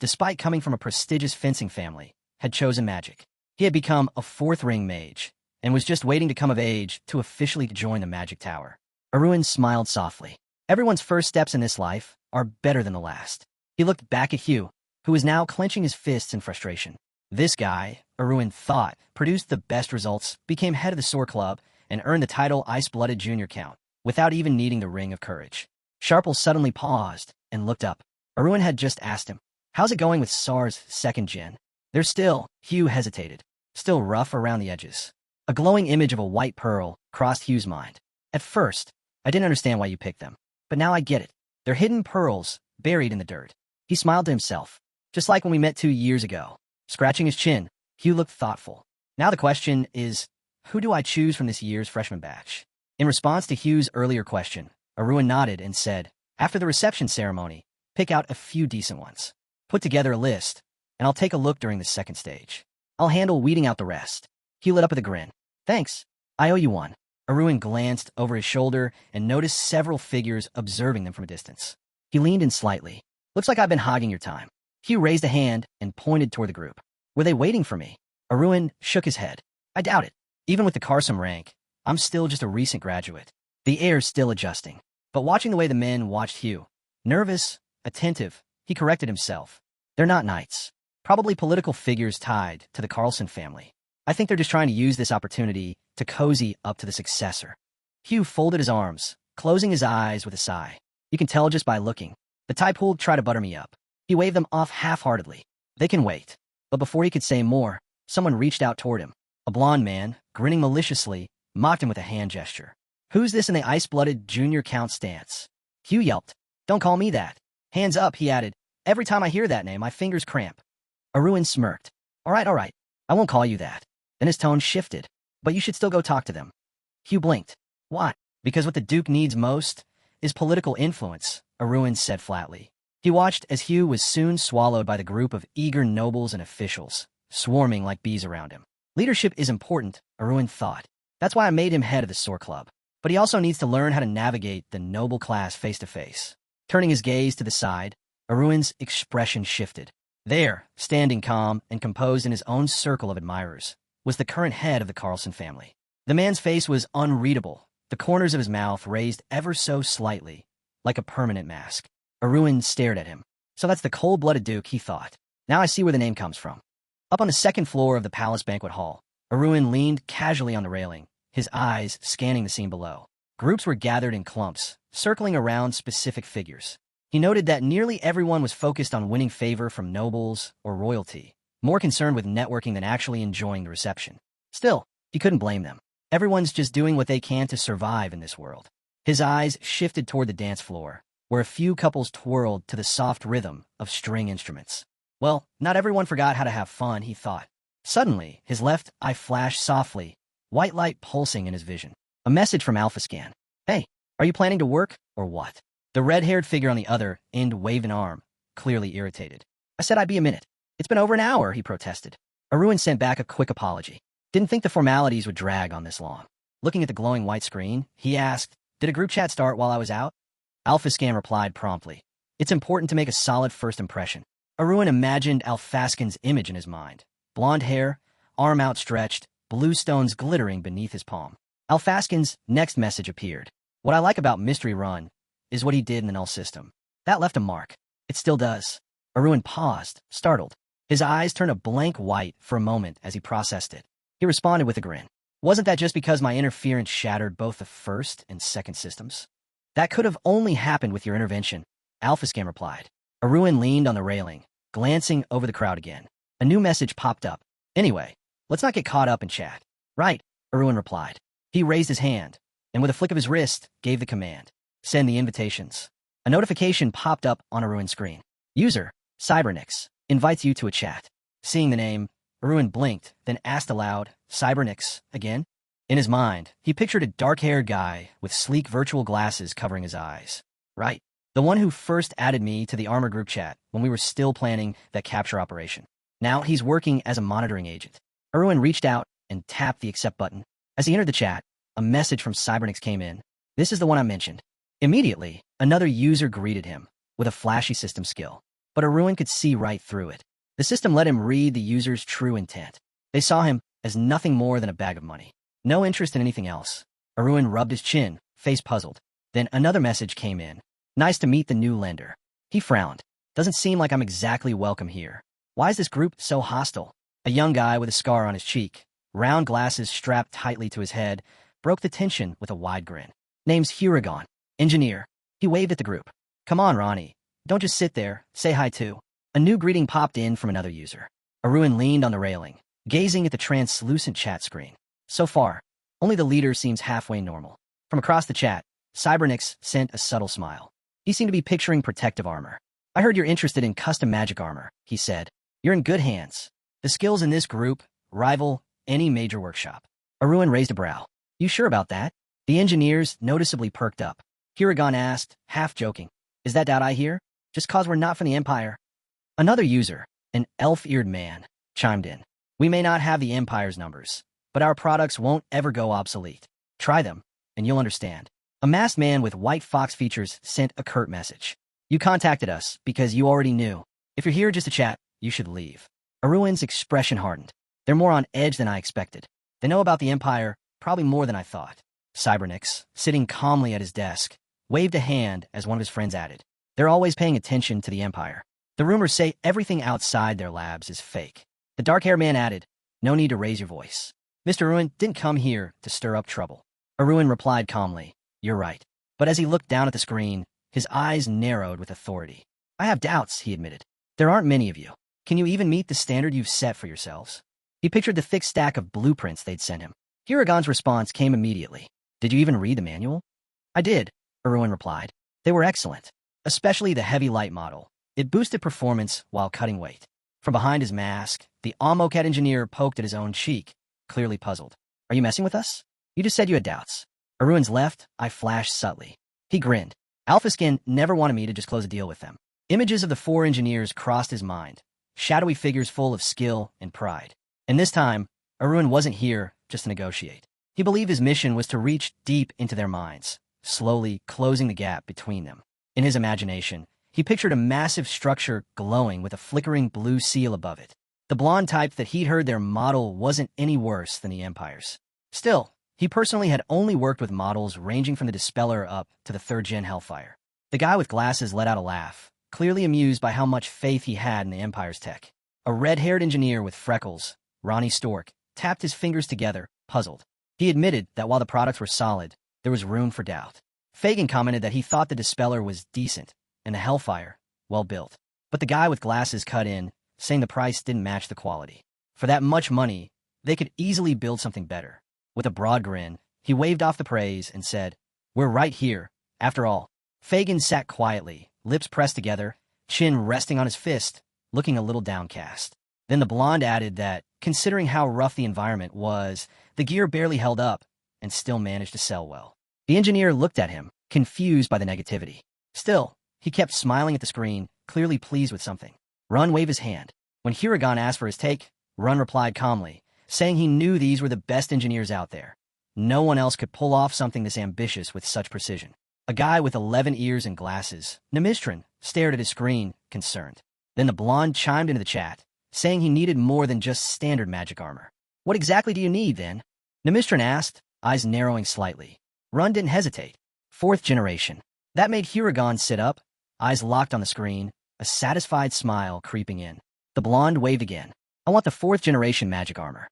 Speaker 1: Despite coming from a prestigious fencing family, had chosen magic. He had become a fourth ring mage, and was just waiting to come of age to officially join the magic tower. Arun smiled softly. Everyone's first steps in this life are better than the last. He looked back at Hugh, who was now clenching his fists in frustration. This guy, Arun thought, produced the best results, became head of the SOAR Club, and earned the title Ice-Blooded Junior Count, without even needing the Ring of Courage. Sharple suddenly paused and looked up. Arun had just asked him, "How's it going with SAR's second gen?" "They're still," Hugh hesitated, "still rough around the edges." A glowing image of a white pearl crossed Hugh's mind. "At first, I didn't understand why you picked them, but now I get it. They're hidden pearls, buried in the dirt." He smiled to himself, just like when we met 2 years ago. Scratching his chin, Hugh looked thoughtful. "Now the question is, who do I choose from this year's freshman batch?" In response to Hugh's earlier question, Arun nodded and said, "After the reception ceremony, pick out a few decent ones. Put together a list, and I'll take a look during the second stage. I'll handle weeding out the rest." He lit up with a grin. "Thanks. I owe you one." Arun glanced over his shoulder and noticed several figures observing them from a distance. He leaned in slightly. "Looks like I've been hogging your time." Hugh raised a hand and pointed toward the group. "Were they waiting for me?" Arun shook his head. "I doubt it. Even with the Karsam rank, I'm still just a recent graduate." The air's still adjusting. But watching the way the men watched Hugh, nervous, attentive, he corrected himself. "They're not knights. Probably political figures tied to the Carlson family. I think they're just trying to use this opportunity to cozy up to the successor." Hugh folded his arms, closing his eyes with a sigh. "You can tell just by looking. The type who'll try to butter me up." He waved them off half-heartedly. "They can wait." But before he could say more, someone reached out toward him. A blond man, grinning maliciously, mocked him with a hand gesture. "Who's this in the ice-blooded junior count stance?" Hugh yelped. "Don't call me that." "Hands up," he added. "Every time I hear that name, my fingers cramp." Arun smirked. All right, I won't call you that." Then his tone shifted. "But you should still go talk to them." Hugh blinked. "Why?" "Because what the Duke needs most is political influence," Arun said flatly. He watched as Hugh was soon swallowed by the group of eager nobles and officials, swarming like bees around him. Leadership is important, Arun thought. That's why I made him head of the SOAR Club. But he also needs to learn how to navigate the noble class face-to-face. Turning his gaze to the side, Arun's expression shifted. There, standing calm and composed in his own circle of admirers, was the current head of the Carlson family. The man's face was unreadable, the corners of his mouth raised ever so slightly, like a permanent mask. Arun stared at him. So that's the cold-blooded Duke, he thought. Now I see where the name comes from. Up on the second floor of the palace banquet hall, Arun leaned casually on the railing, his eyes scanning the scene below. Groups were gathered in clumps, circling around specific figures. He noted that nearly everyone was focused on winning favor from nobles or royalty, more concerned with networking than actually enjoying the reception. Still, he couldn't blame them. Everyone's just doing what they can to survive in this world. His eyes shifted toward the dance floor, where a few couples twirled to the soft rhythm of string instruments. Well, not everyone forgot how to have fun, he thought. Suddenly, his left eye flashed softly, white light pulsing in his vision. A message from AlphaScan. "Hey, are you planning to work, or what?" The red-haired figure on the other end waved an arm, clearly irritated. "I said I'd be a minute. It's been over an hour," he protested. Arun sent back a quick apology. Didn't think the formalities would drag on this long. Looking at the glowing white screen, he asked, "Did a group chat start while I was out?" AlphaScan replied promptly. "It's important to make a solid first impression." Arun imagined AlphaScan's image in his mind. Blonde hair, arm outstretched, blue stones glittering beneath his palm. AlphaScan's next message appeared. "What I like about Mystery Run is what he did in the null system. That left a mark. It still does." Arun paused, startled. His eyes turned a blank white for a moment as he processed it. He responded with a grin. "Wasn't that just because my interference shattered both the first and second systems?" "That could have only happened with your intervention," AlphaScan replied. Arun leaned on the railing, glancing over the crowd again. A new message popped up. "Anyway, let's not get caught up in chat." "Right," Arun replied. He raised his hand, and with a flick of his wrist, gave the command. "Send the invitations." A notification popped up on Arun's screen. "User, Cybernix, invites you to a chat." Seeing the name, Arun blinked, then asked aloud, "Cybernix, again?" In his mind, he pictured a dark-haired guy with sleek virtual glasses covering his eyes. "Right. The one who first added me to the armor group chat when we were still planning that capture operation." Now he's working as a monitoring agent. Erwin reached out and tapped the accept button. As he entered the chat, a message from Cybernix came in. This is the one I mentioned. Immediately, another user greeted him with a flashy system skill, but Erwin could see right through it. The system let him read the user's true intent. They saw him as nothing more than a bag of money. No interest in anything else. Erwin rubbed his chin, face puzzled. Then another message came in. Nice to meet the new lender. He frowned. Doesn't seem like I'm exactly welcome here. Why is this group so hostile? A young guy with a scar on his cheek, round glasses strapped tightly to his head, broke the tension with a wide grin. Name's Huragon. Engineer. He waved at the group. Come on, Ronnie. Don't just sit there. Say hi too. A new greeting popped in from another user. Erwin leaned on the railing, gazing at the translucent chat screen. So far, only the leader seems halfway normal. From across the chat, Cybernix sent a subtle smile. He seemed to be picturing protective armor. I heard you're interested in custom magic armor, he said. You're in good hands. The skills in this group rival any major workshop. Erwin raised a brow. You sure about that? The engineers noticeably perked up. Huragon asked, half joking. Is that doubt I hear? Just cause we're not from the Empire? Another user, an elf-eared man, chimed in. We may not have the Empire's numbers, but our products won't ever go obsolete. Try them, and you'll understand. A masked man with white fox features sent a curt message. You contacted us because you already knew. If you're here just to chat, you should leave. Erwin's expression hardened. They're more on edge than I expected. They know about the Empire, probably more than I thought. Cybernix, sitting calmly at his desk, waved a hand as one of his friends added. They're always paying attention to the Empire. The rumors say everything outside their labs is fake. The dark-haired man added, no need to raise your voice. Mr. Erwin didn't come here to stir up trouble. Erwin replied calmly, you're right. But as he looked down at the screen, his eyes narrowed with authority. I have doubts, he admitted. There aren't many of you. Can you even meet the standard you've set for yourselves? He pictured the thick stack of blueprints they'd sent him. Huragon's response came immediately. Did you even read the manual? I did, Erwin replied. They were excellent, especially the heavy light model. It boosted performance while cutting weight. From behind his mask, the Amocat engineer poked at his own cheek, clearly puzzled. Are you messing with us? You just said you had doubts. Erwin's left eye flashed subtly. He grinned. Alphaskin never wanted me to just close a deal with them. Images of the four engineers crossed his mind, shadowy figures full of skill and pride. And this time, Erwin wasn't here just to negotiate. He believed his mission was to reach deep into their minds, slowly closing the gap between them. In his imagination, he pictured a massive structure glowing with a flickering blue seal above it. The blonde type that he'd heard their model wasn't any worse than the Empire's. Still, he personally had only worked with models ranging from the Dispeller up to the 3rd-gen Hellfire. The guy with glasses let out a laugh, clearly amused by how much faith he had in the Empire's tech. A red-haired engineer with freckles, Ronnie Stork, tapped his fingers together, puzzled. He admitted that while the products were solid, there was room for doubt. Fagin commented that he thought the Dispeller was decent, and the Hellfire, well built. But the guy with glasses cut in, saying the price didn't match the quality. For that much money, they could easily build something better. With a broad grin, he waved off the praise and said, We're right here, after all. Fagin sat quietly, lips pressed together, chin resting on his fist, looking a little downcast. Then the blonde added that, considering how rough the environment was, the gear barely held up and still managed to sell well. The engineer looked at him, confused by the negativity. Still, he kept smiling at the screen, clearly pleased with something. Run waved his hand. When Huragon asked for his take, Run replied calmly, saying he knew these were the best engineers out there. No one else could pull off something this ambitious with such precision. A guy with 11 ears and glasses, Nemistran, stared at his screen, concerned. Then the blonde chimed into the chat, saying he needed more than just standard magic armor. What exactly do you need, then? Nemistran asked, eyes narrowing slightly. Run didn't hesitate. 4th generation. That made Huragon sit up, eyes locked on the screen, a satisfied smile creeping in. The blonde waved again. I want the 4th generation magic armor.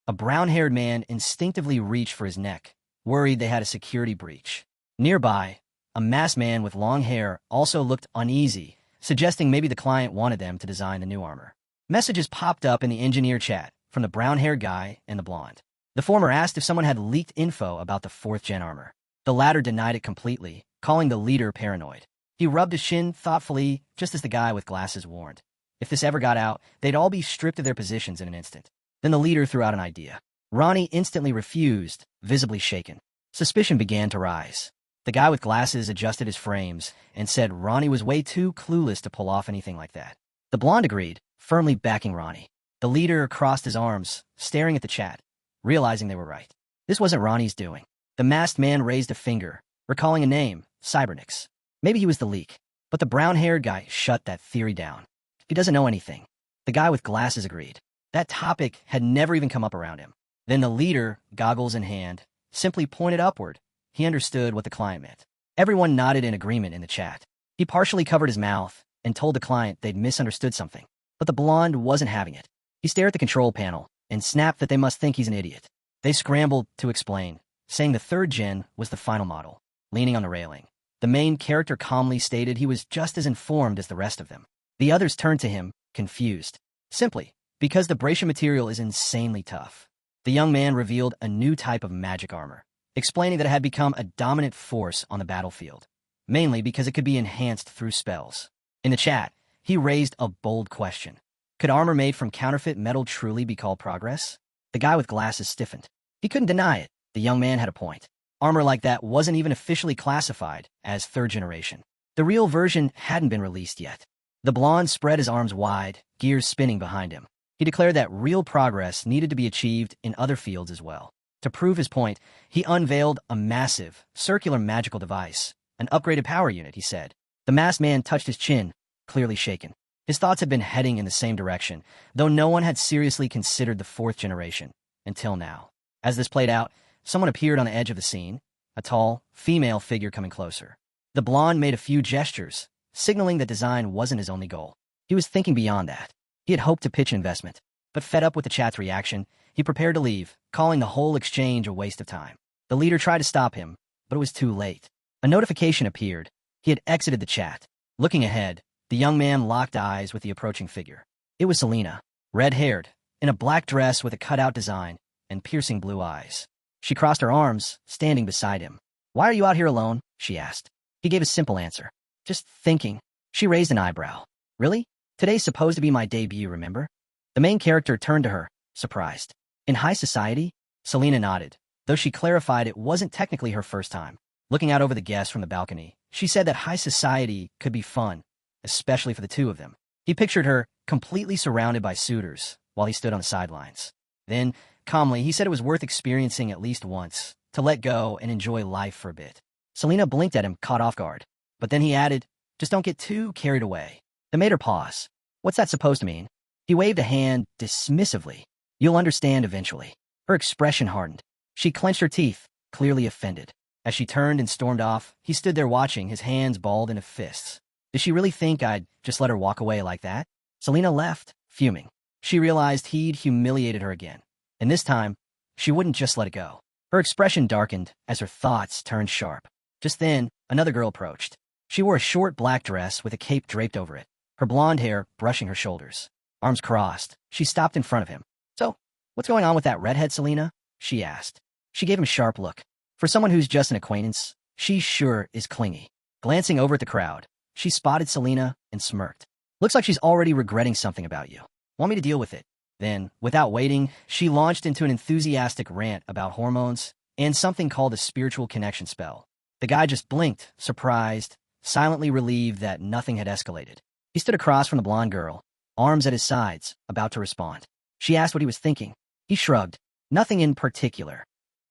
Speaker 1: A brown-haired man instinctively reached for his neck, worried they had a security breach. Nearby, a masked man with long hair also looked uneasy, suggesting maybe the client wanted them to design the new armor. Messages popped up in the engineer chat from the brown-haired guy and the blonde. The former asked if someone had leaked info about the 4th-gen armor. The latter denied it completely, calling the leader paranoid. He rubbed his shin thoughtfully, just as the guy with glasses warned. If this ever got out, they'd all be stripped of their positions in an instant. Then the leader threw out an idea. Ronnie instantly refused, visibly shaken. Suspicion began to rise. The guy with glasses adjusted his frames and said Ronnie was way too clueless to pull off anything like that. The blonde agreed, firmly backing Ronnie. The leader crossed his arms, staring at the chat, realizing they were right. This wasn't Ronnie's doing. The masked man raised a finger, recalling a name, Cybernix. Maybe he was the leak. But the brown-haired guy shut that theory down. He doesn't know anything. The guy with glasses agreed. That topic had never even come up around him. Then the leader, goggles in hand, simply pointed upward. He understood what the client meant. Everyone nodded in agreement in the chat. He partially covered his mouth and told the client they'd misunderstood something. But the blonde wasn't having it. He stared at the control panel and snapped that they must think he's an idiot. They scrambled to explain, saying the third gen was the final model. Leaning on the railing, the main character calmly stated he was just as informed as the rest of them. The others turned to him, confused. Simply, because the Bracia material is insanely tough. The young man revealed a new type of magic armor, explaining that it had become a dominant force on the battlefield, mainly because it could be enhanced through spells. In the chat, he raised a bold question. Could armor made from counterfeit metal truly be called progress? The guy with glasses stiffened. He couldn't deny it. The young man had a point. Armor like that wasn't even officially classified as third generation. The real version hadn't been released yet. The blonde spread his arms wide, gears spinning behind him. He declared that real progress needed to be achieved in other fields as well. To prove his point, he unveiled a massive, circular magical device, an upgraded power unit, he said. The masked man touched his chin, clearly shaken. His thoughts had been heading in the same direction, though no one had seriously considered the fourth generation, until now. As this played out, someone appeared on the edge of the scene, a tall, female figure coming closer. The blonde made a few gestures, signaling that design wasn't his only goal. He was thinking beyond that. He had hoped to pitch investment, but fed up with the chat's reaction, he prepared to leave, calling the whole exchange a waste of time. The leader tried to stop him, but it was too late. A notification appeared. He had exited the chat. Looking ahead, the young man locked eyes with the approaching figure. It was Selena, red-haired, in a black dress with a cutout design and piercing blue eyes. She crossed her arms, standing beside him. "Why are you out here alone?" she asked. He gave a simple answer. "Just thinking." She raised an eyebrow. "Really? Today's supposed to be my debut, remember?" The main character turned to her, surprised. "In high society?" Selena nodded, though she clarified it wasn't technically her first time. Looking out over the guests from the balcony, she said that high society could be fun, especially for the two of them. He pictured her completely surrounded by suitors while he stood on the sidelines. Then, calmly, he said it was worth experiencing at least once, to let go and enjoy life for a bit. Selena blinked at him, caught off guard. But then he added, "Just don't get too carried away." That made her pause. "What's that supposed to mean?" He waved a hand dismissively. "You'll understand eventually." Her expression hardened. She clenched her teeth, clearly offended. As she turned and stormed off, he stood there watching, his hands balled into fists. Did she really think I'd just let her walk away like that? Selena left, fuming. She realized he'd humiliated her again. And this time, she wouldn't just let it go. Her expression darkened as her thoughts turned sharp. Just then, another girl approached. She wore a short black dress with a cape draped over it, her blonde hair brushing her shoulders. Arms crossed, she stopped in front of him. "So, what's going on with that redhead, Selena?" she asked. She gave him a sharp look. For someone who's just an acquaintance, she sure is clingy. Glancing over at the crowd, she spotted Selena and smirked. "Looks like she's already regretting something about you. Want me to deal with it?" Then, without waiting, she launched into an enthusiastic rant about hormones and something called a spiritual connection spell. The guy just blinked, surprised, silently relieved that nothing had escalated. He stood across from the blonde girl, arms at his sides, about to respond. She asked what he was thinking. He shrugged. "Nothing in particular."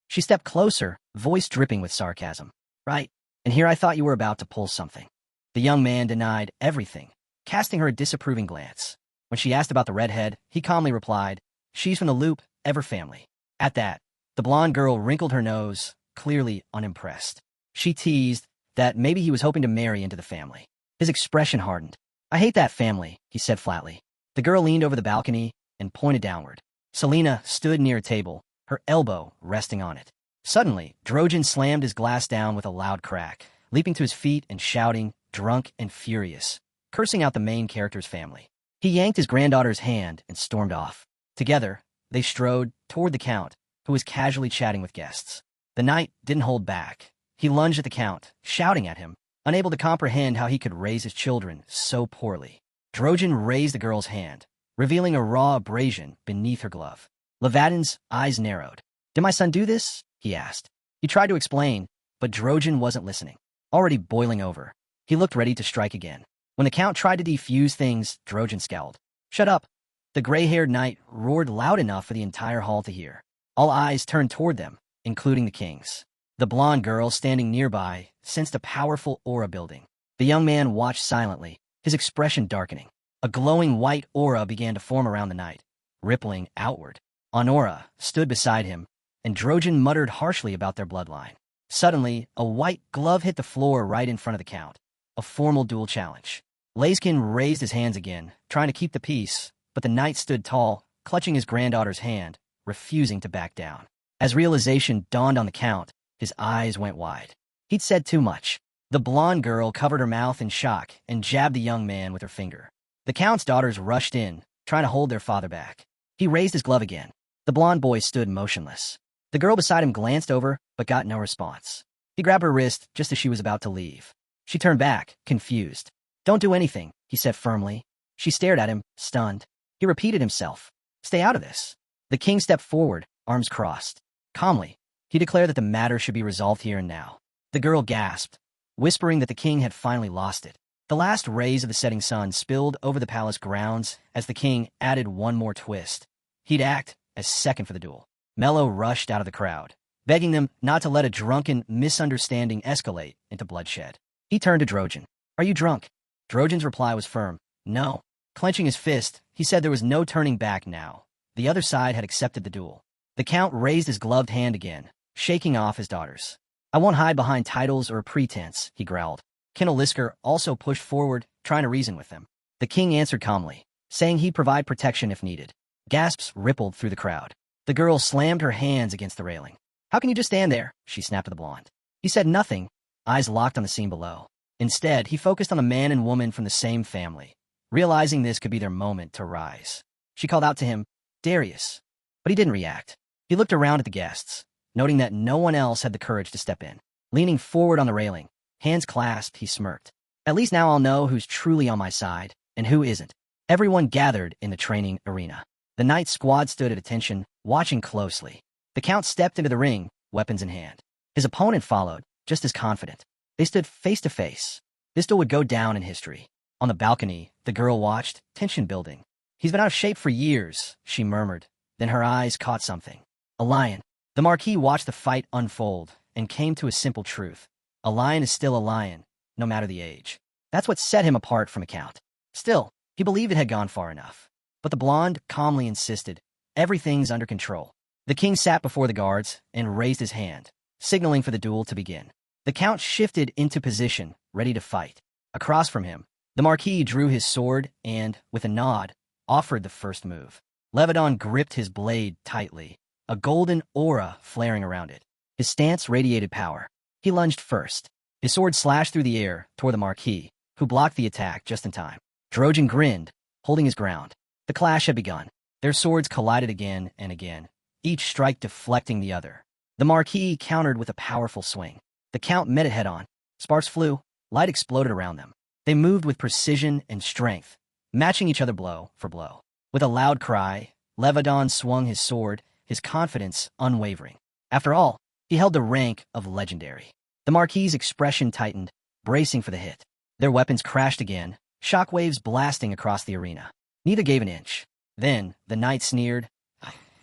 Speaker 1: She stepped closer, voice dripping with sarcasm. "Right, and here I thought you were about to pull something." The young man denied everything, casting her a disapproving glance. When she asked about the redhead, he calmly replied, "She's from the Loop, Ever family." At that, the blonde girl wrinkled her nose, clearly unimpressed. She teased that maybe he was hoping to marry into the family. His expression hardened. "I hate that family," he said flatly. The girl leaned over the balcony and pointed downward. Selena stood near a table, her elbow resting on it. Suddenly, Drojan slammed his glass down with a loud crack, leaping to his feet and shouting, drunk and furious, cursing out the main character's family. He yanked his granddaughter's hand and stormed off. Together, they strode toward the Count, who was casually chatting with guests. The knight didn't hold back. He lunged at the Count, shouting at him, unable to comprehend how he could raise his children so poorly. Drojan raised the girl's hand, revealing a raw abrasion beneath her glove. Levadin's eyes narrowed. "Did my son do this?" he asked. He tried to explain, but Drojan wasn't listening. Already boiling over, he looked ready to strike again. When the Count tried to defuse things, Drojan scowled. "Shut up. The gray-haired knight roared loud enough for the entire hall to hear. All eyes turned toward them, including the king's. The blonde girl standing nearby sensed a powerful aura building. The young man watched silently, his expression darkening. A glowing white aura began to form around the knight, rippling outward. Honora stood beside him, and Drojan muttered harshly about their bloodline. Suddenly, a white glove hit the floor right in front of the count. A formal duel challenge. Layskin raised his hands again, trying to keep the peace, but the knight stood tall, clutching his granddaughter's hand, refusing to back down. As realization dawned on the count, his eyes went wide. He'd said too much. The blonde girl covered her mouth in shock and jabbed the young man with her finger. The count's daughters rushed in, trying to hold their father back. He raised his glove again. The blonde boy stood motionless. The girl beside him glanced over, but got no response. He grabbed her wrist just as she was about to leave. She turned back, confused. "Don't do anything," he said firmly. She stared at him, stunned. He repeated himself. "Stay out of this." The king stepped forward, arms crossed. Calmly, he declared that the matter should be resolved here and now. The girl gasped, whispering that the king had finally lost it. The last rays of the setting sun spilled over the palace grounds as the king added one more twist. He'd act as second for the duel. Mello rushed out of the crowd, begging them not to let a drunken misunderstanding escalate into bloodshed. He turned to Drojan. "Are you drunk?" Drojan's reply was firm. "No." Clenching his fist, he said there was no turning back now. The other side had accepted the duel. The count raised his gloved hand again, shaking off his daughters. "I won't hide behind titles or a pretense," he growled. Kendall Lisker also pushed forward, trying to reason with them. The king answered calmly, saying he'd provide protection if needed. Gasps rippled through the crowd. The girl slammed her hands against the railing. "How can you just stand there?" she snapped at the blonde. He said nothing, eyes locked on the scene below. Instead, he focused on the man and woman from the same family, realizing this could be their moment to rise. She called out to him, "Darius," but he didn't react. He looked around at the guests, noting that no one else had the courage to step in. Leaning forward on the railing, hands clasped, he smirked. "At least now I'll know who's truly on my side and who isn't." Everyone gathered in the training arena. The knight's squad stood at attention, watching closely. The count stepped into the ring, weapons in hand. His opponent followed, just as confident. They stood face to face. This duel would go down in history. On the balcony, the girl watched, tension building. "He's been out of shape for years," she murmured. Then her eyes caught something. A lion. The Marquis watched the fight unfold and came to a simple truth. A lion is still a lion, no matter the age. That's what set him apart from a count. Still, he believed it had gone far enough. But the blonde calmly insisted, "Everything's under control." The king sat before the guards and raised his hand, signaling for the duel to begin. The count shifted into position, ready to fight. Across from him, the Marquis drew his sword and, with a nod, offered the first move. Levedon gripped his blade tightly, a golden aura flaring around it. His stance radiated power. He lunged first. His sword slashed through the air toward the Marquis, who blocked the attack just in time. Drojan grinned, holding his ground. The clash had begun. Their swords collided again and again, each strike deflecting the other. The Marquis countered with a powerful swing. The count met it head-on. Sparks flew, light exploded around them. They moved with precision and strength, matching each other blow for blow. With a loud cry, Levedon swung his sword, his confidence unwavering. After all, he held the rank of legendary. The Marquis's expression tightened, bracing for the hit. Their weapons crashed again, shockwaves blasting across the arena. Neither gave an inch. Then, the knight sneered,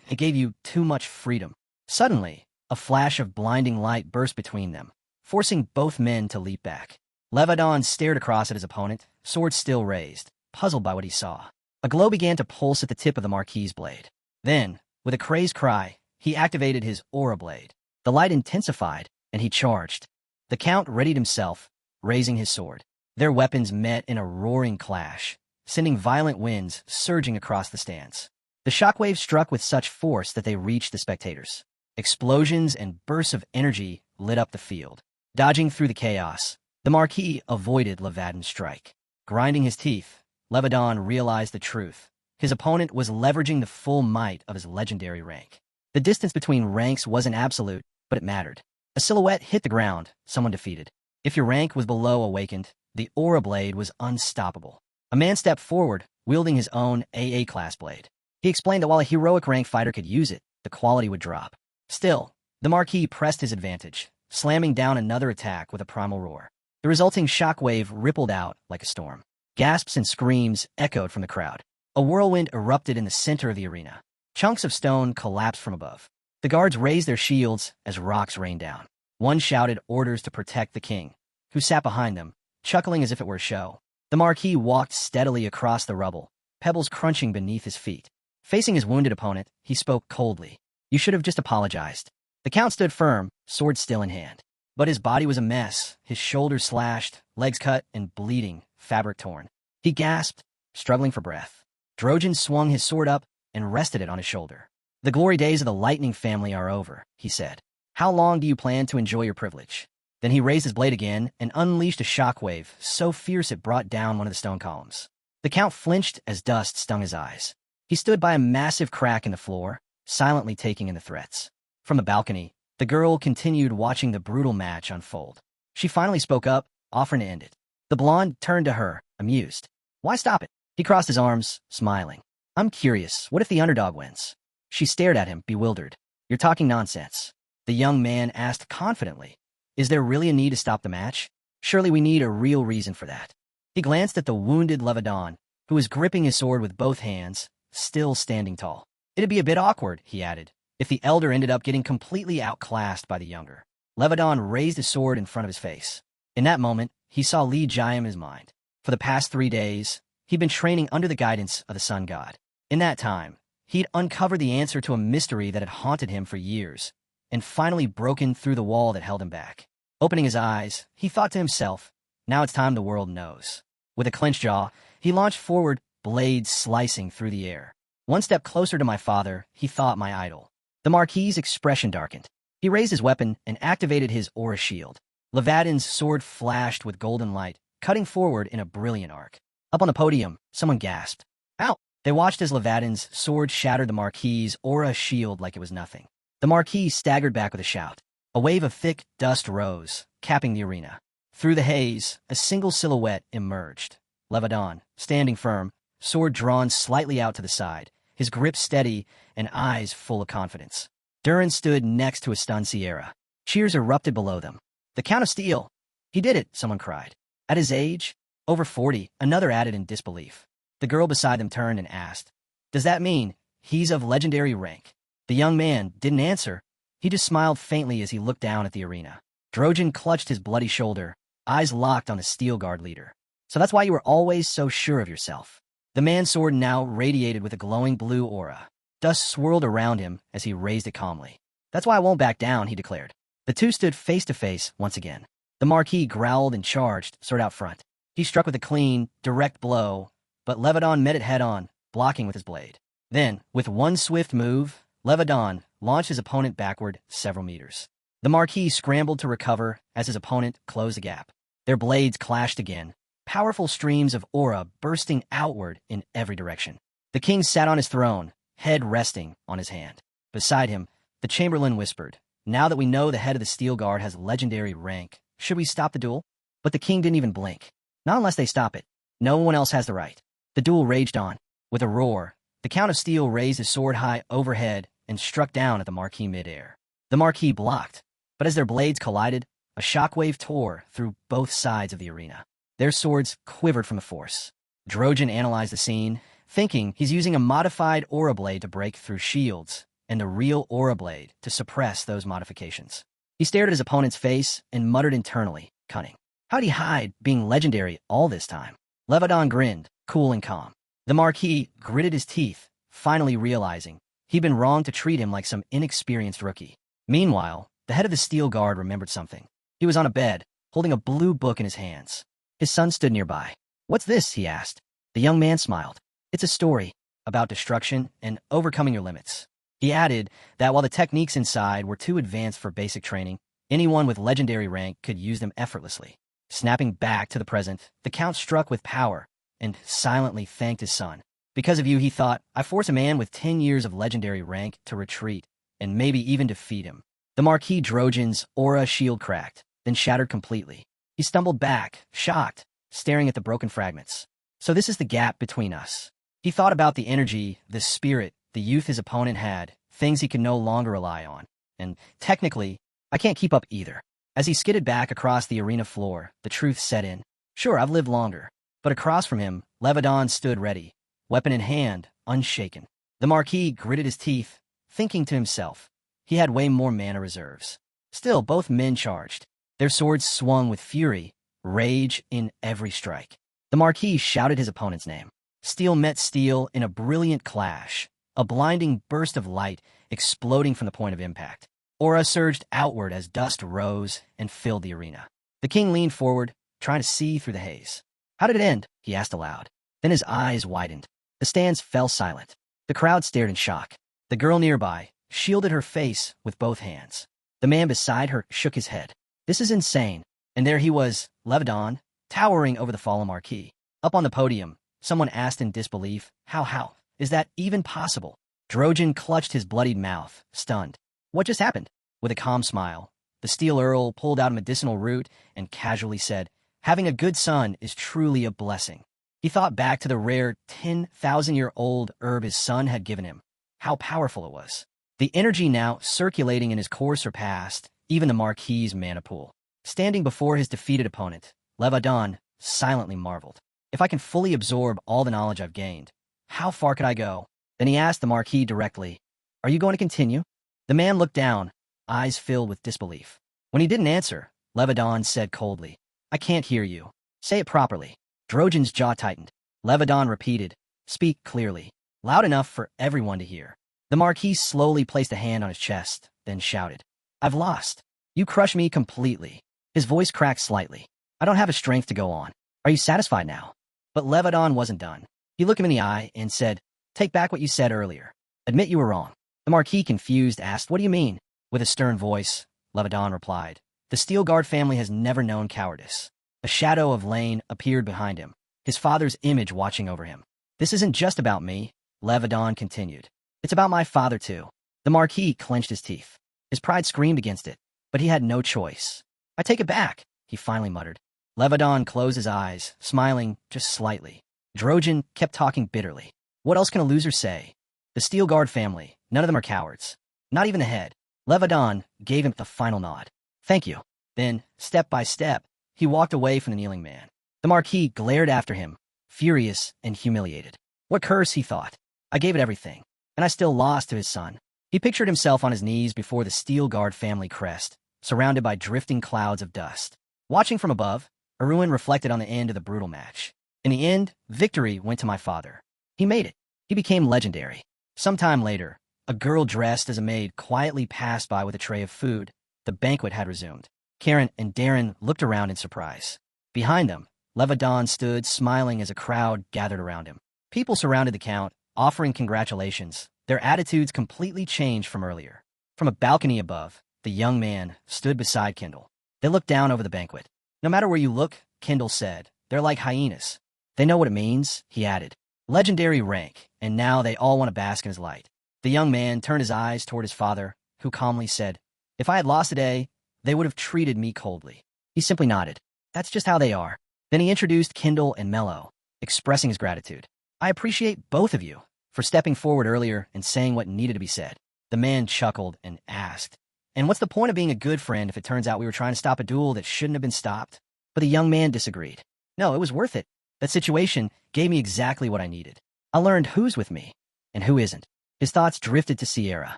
Speaker 1: "It gave you too much freedom." Suddenly, a flash of blinding light burst between them, forcing both men to leap back. Levedon stared across at his opponent, sword still raised, puzzled by what he saw. A glow began to pulse at the tip of the Marquis's blade. Then, with a crazed cry, he activated his aura blade. The light intensified, and he charged. The count readied himself, raising his sword. Their weapons met in a roaring clash, sending violent winds surging across the stands. The shockwaves struck with such force that they reached the spectators. Explosions and bursts of energy lit up the field. Dodging through the chaos, the Marquis avoided Levedon's strike. Grinding his teeth, Levedon realized the truth. His opponent was leveraging the full might of his legendary rank. The distance between ranks wasn't absolute, but it mattered. A silhouette hit the ground, someone defeated. If your rank was below awakened, the aura blade was unstoppable. A man stepped forward, wielding his own AA-class blade. He explained that while a heroic rank fighter could use it, the quality would drop. Still, the Marquis pressed his advantage, slamming down another attack with a primal roar. The resulting shockwave rippled out like a storm. Gasps and screams echoed from the crowd. A whirlwind erupted in the center of the arena. Chunks of stone collapsed from above. The guards raised their shields as rocks rained down. One shouted orders to protect the king, who sat behind them, chuckling as if it were a show. The Marquis walked steadily across the rubble, pebbles crunching beneath his feet. Facing his wounded opponent, he spoke coldly. You should have just apologized. The Count stood firm, sword still in hand. But his body was a mess, his shoulders slashed, legs cut and bleeding, fabric torn. He gasped, struggling for breath. Drojan swung his sword up and rested it on his shoulder. The glory days of the Lightning family are over, he said. How long do you plan to enjoy your privilege? Then he raised his blade again and unleashed a shockwave so fierce it brought down one of the stone columns. The Count flinched as dust stung his eyes. He stood by a massive crack in the floor, silently taking in the threats. From the balcony, the girl continued watching the brutal match unfold. She finally spoke up, offering to end it. The blonde turned to her, amused. Why stop it? He crossed his arms, smiling. I'm curious, what if the underdog wins? She stared at him, bewildered. You're talking nonsense. The young man asked confidently. Is there really a need to stop the match? Surely we need a real reason for that. He glanced at the wounded Levadon, who was gripping his sword with both hands, still standing tall. It'd be a bit awkward, he added, if the elder ended up getting completely outclassed by the younger. Levadon raised his sword in front of his face. In that moment, he saw Li Jiam in his mind. For the past 3 days, he'd been training under the guidance of the sun god. In that time, he'd uncovered the answer to a mystery that had haunted him for years, and finally broken through the wall that held him back. Opening his eyes, he thought to himself, now it's time the world knows. With a clenched jaw, he launched forward, blades slicing through the air. One step closer to my father, he thought, my idol. The Marquis's expression darkened. He raised his weapon and activated his aura shield. Levadin's sword flashed with golden light, cutting forward in a brilliant arc. Up on the podium, someone gasped. Ow! They watched as Levadin's sword shattered the Marquis's aura shield like it was nothing. The Marquis staggered back with a shout. A wave of thick dust rose, capping the arena. Through the haze, a single silhouette emerged. Levadon, standing firm, sword drawn slightly out to the side, his grip steady and eyes full of confidence. Durin stood next to a stunned Sierra. Cheers erupted below them. The Count of Steel! He did it, someone cried. At his age, over 40, another added in disbelief. The girl beside them turned and asked, Does that mean he's of legendary rank? The young man didn't answer. He just smiled faintly as he looked down at the arena. Drojan clutched his bloody shoulder, eyes locked on the Steel Guard leader. So that's why you were always so sure of yourself. The man's sword now radiated with a glowing blue aura. Dust swirled around him as he raised it calmly. That's why I won't back down, he declared. The two stood face to face once again. The Marquis growled and charged, sword out front. He struck with a clean, direct blow, but Levadon met it head-on, blocking with his blade. Then, with one swift move, Levadon launched his opponent backward several meters. The Marquis scrambled to recover as his opponent closed the gap. Their blades clashed again, powerful streams of aura bursting outward in every direction. The king sat on his throne, head resting on his hand. Beside him, the Chamberlain whispered, Now that we know the head of the Steel Guard has legendary rank, should we stop the duel? But the king didn't even blink. Not unless they stop it. No one else has the right. The duel raged on. With a roar, the Count of Steel raised his sword high overhead and struck down at the Marquis midair. The Marquis blocked, but as their blades collided, a shockwave tore through both sides of the arena. Their swords quivered from the force. Drojan analyzed the scene, thinking he's using a modified aura blade to break through shields, and a real aura blade to suppress those modifications. He stared at his opponent's face and muttered internally, cunning. How'd he hide being legendary all this time? Levadon grinned, cool and calm. The Marquis gritted his teeth, finally realizing he'd been wrong to treat him like some inexperienced rookie. Meanwhile, the head of the Steel Guard remembered something. He was on a bed, holding a blue book in his hands. His son stood nearby. What's this? He asked. The young man smiled. It's a story about destruction and overcoming your limits. He added that while the techniques inside were too advanced for basic training, anyone with legendary rank could use them effortlessly. Snapping back to the present, the Count struck with power and silently thanked his son. Because of you, he thought, I force a man with 10 years of legendary rank to retreat and maybe even defeat him. The Marquis Drojan's aura shield cracked, then shattered completely. He stumbled back, shocked, staring at the broken fragments. So this is the gap between us. He thought about the energy, the spirit, the youth his opponent had, things he could no longer rely on. And technically, I can't keep up either. As he skidded back across the arena floor, the truth set in. Sure, I've lived longer. But across from him, Levadon stood ready, weapon in hand, unshaken. The Marquis gritted his teeth, thinking to himself, he had way more mana reserves. Still, both men charged. Their swords swung with fury, rage in every strike. The Marquis shouted his opponent's name. Steel met steel in a brilliant clash, a blinding burst of light exploding from the point of impact. Aura surged outward as dust rose and filled the arena. The king leaned forward, trying to see through the haze. How did it end? He asked aloud. Then his eyes widened. The stands fell silent. The crowd stared in shock. The girl nearby shielded her face with both hands. The man beside her shook his head. This is insane. And there he was, Levadon, towering over the fallen Marquis. Up on the podium, someone asked in disbelief, how is that even possible? Drojan clutched his bloodied mouth, stunned. What just happened? With a calm smile, the Steel Earl pulled out a medicinal root and casually said, having a good son is truly a blessing. He thought back to the rare 10,000-year-old herb his son had given him. How powerful it was. The energy now circulating in his core surpassed even the Marquis's mana pool. Standing before his defeated opponent, Levadon silently marveled. If I can fully absorb all the knowledge I've gained, how far could I go? Then he asked the Marquis directly, are you going to continue? The man looked down, eyes filled with disbelief. When he didn't answer, Levadon said coldly, I can't hear you. Say it properly. Drojan's jaw tightened. Levadon repeated, speak clearly, loud enough for everyone to hear. The Marquis slowly placed a hand on his chest, then shouted, I've lost. You crush me completely. His voice cracked slightly. I don't have a strength to go on. Are you satisfied now? But Levadon wasn't done. He looked him in the eye and said, take back what you said earlier. Admit you were wrong. The Marquis, confused, asked, what do you mean? With a stern voice, Levadon replied, the Steel Guard family has never known cowardice. A shadow of Lane appeared behind him, his father's image watching over him. This isn't just about me, Levadon continued. It's about my father, too. The Marquis clenched his teeth. His pride screamed against it, but he had no choice. I take it back, he finally muttered. Levadon closed his eyes, smiling just slightly. Drojan kept talking bitterly. What else can a loser say? The Steel Guard family, none of them are cowards. Not even the head. Levadon gave him the final nod. Thank you. Then, step by step, he walked away from the kneeling man. The Marquis glared after him, furious and humiliated. What curse, he thought. I gave it everything, and I still lost to his son. He pictured himself on his knees before the Steel Guard family crest, surrounded by drifting clouds of dust. Watching from above, Arun reflected on the end of the brutal match. In the end, victory went to my father. He made it. He became legendary. Sometime later, a girl dressed as a maid quietly passed by with a tray of food. The banquet had resumed. Karen and Darren looked around in surprise. Behind them, Levadon stood smiling as a crowd gathered around him. People surrounded the count, offering congratulations. Their attitudes completely changed from earlier. From a balcony above, the young man stood beside Kendall. They looked down over the banquet. No matter where you look, Kendall said, they're like hyenas. They know what it means, he added. Legendary rank, and now they all want to bask in his light. The young man turned his eyes toward his father, who calmly said, if I had lost today, they would have treated me coldly. He simply nodded. That's just how they are. Then he introduced Kendall and Mello, expressing his gratitude. I appreciate both of you for stepping forward earlier and saying what needed to be said. The man chuckled and asked, and what's the point of being a good friend if it turns out we were trying to stop a duel that shouldn't have been stopped? But the young man disagreed. No, it was worth it. That situation gave me exactly what I needed. I learned who's with me and who isn't. His thoughts drifted to Sierra.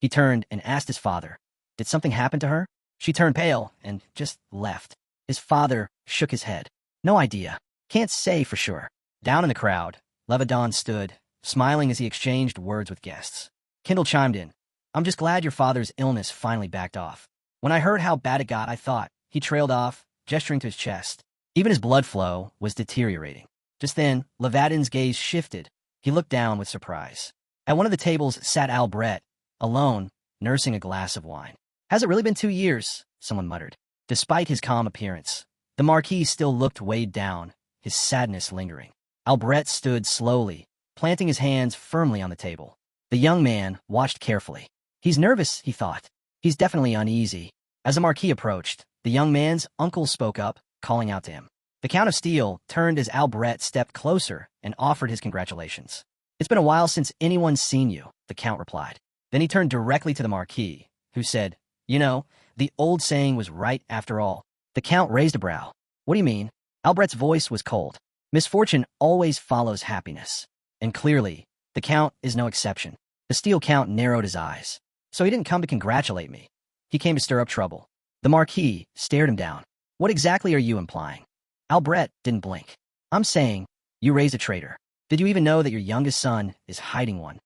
Speaker 1: He turned and asked his father, did something happen to her? She turned pale and just left. His father shook his head. No idea. Can't say for sure. Down in the crowd, Levadon stood, smiling as he exchanged words with guests. Kendall chimed in. I'm just glad your father's illness finally backed off. When I heard how bad it got, I thought. He trailed off, gesturing to his chest. Even his blood flow was deteriorating. Just then, Levadon's gaze shifted. He looked down with surprise. At one of the tables sat Albret, alone, nursing a glass of wine. Has it really been 2 years? Someone muttered. Despite his calm appearance, the Marquis still looked weighed down, his sadness lingering. Albret stood slowly, planting his hands firmly on the table. The young man watched carefully. He's nervous, he thought. He's definitely uneasy. As the Marquis approached, the young man's uncle spoke up, calling out to him. The Count of Steel turned as Albret stepped closer and offered his congratulations. It's been a while since anyone's seen you, the Count replied. Then he turned directly to the Marquis, who said, you know, the old saying was right after all. The Count raised a brow. What do you mean? Albret's voice was cold. Misfortune always follows happiness. And clearly, the Count is no exception. The Steel Count narrowed his eyes. So he didn't come to congratulate me. He came to stir up trouble. The Marquis stared him down. What exactly are you implying? Albret didn't blink. I'm saying, you raised a traitor. Did you even know that your youngest son is hiding one?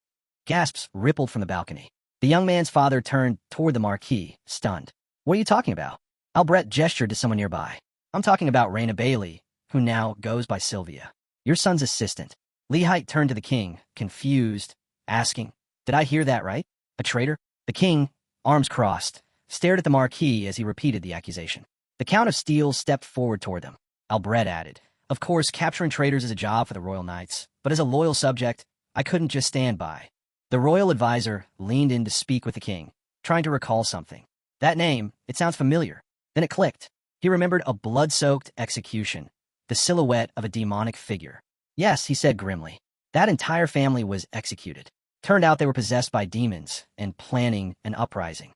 Speaker 1: Gasps rippled from the balcony. The young man's father turned toward the Marquis, stunned. What are you talking about? Albret gestured to someone nearby. I'm talking about Raina Bailey, who now goes by Sylvia. Your son's assistant. Lehite turned to the king, confused, asking, did I hear that right? A traitor? The king, arms crossed, stared at the Marquis as he repeated the accusation. The Count of Steel stepped forward toward them. Albret added, of course, capturing traitors is a job for the Royal Knights, but as a loyal subject, I couldn't just stand by. The royal advisor leaned in to speak with the king, trying to recall something. That name, it sounds familiar. Then it clicked. He remembered a blood-soaked execution, the silhouette of a demonic figure. Yes, he said grimly. That entire family was executed. Turned out they were possessed by demons and planning an uprising.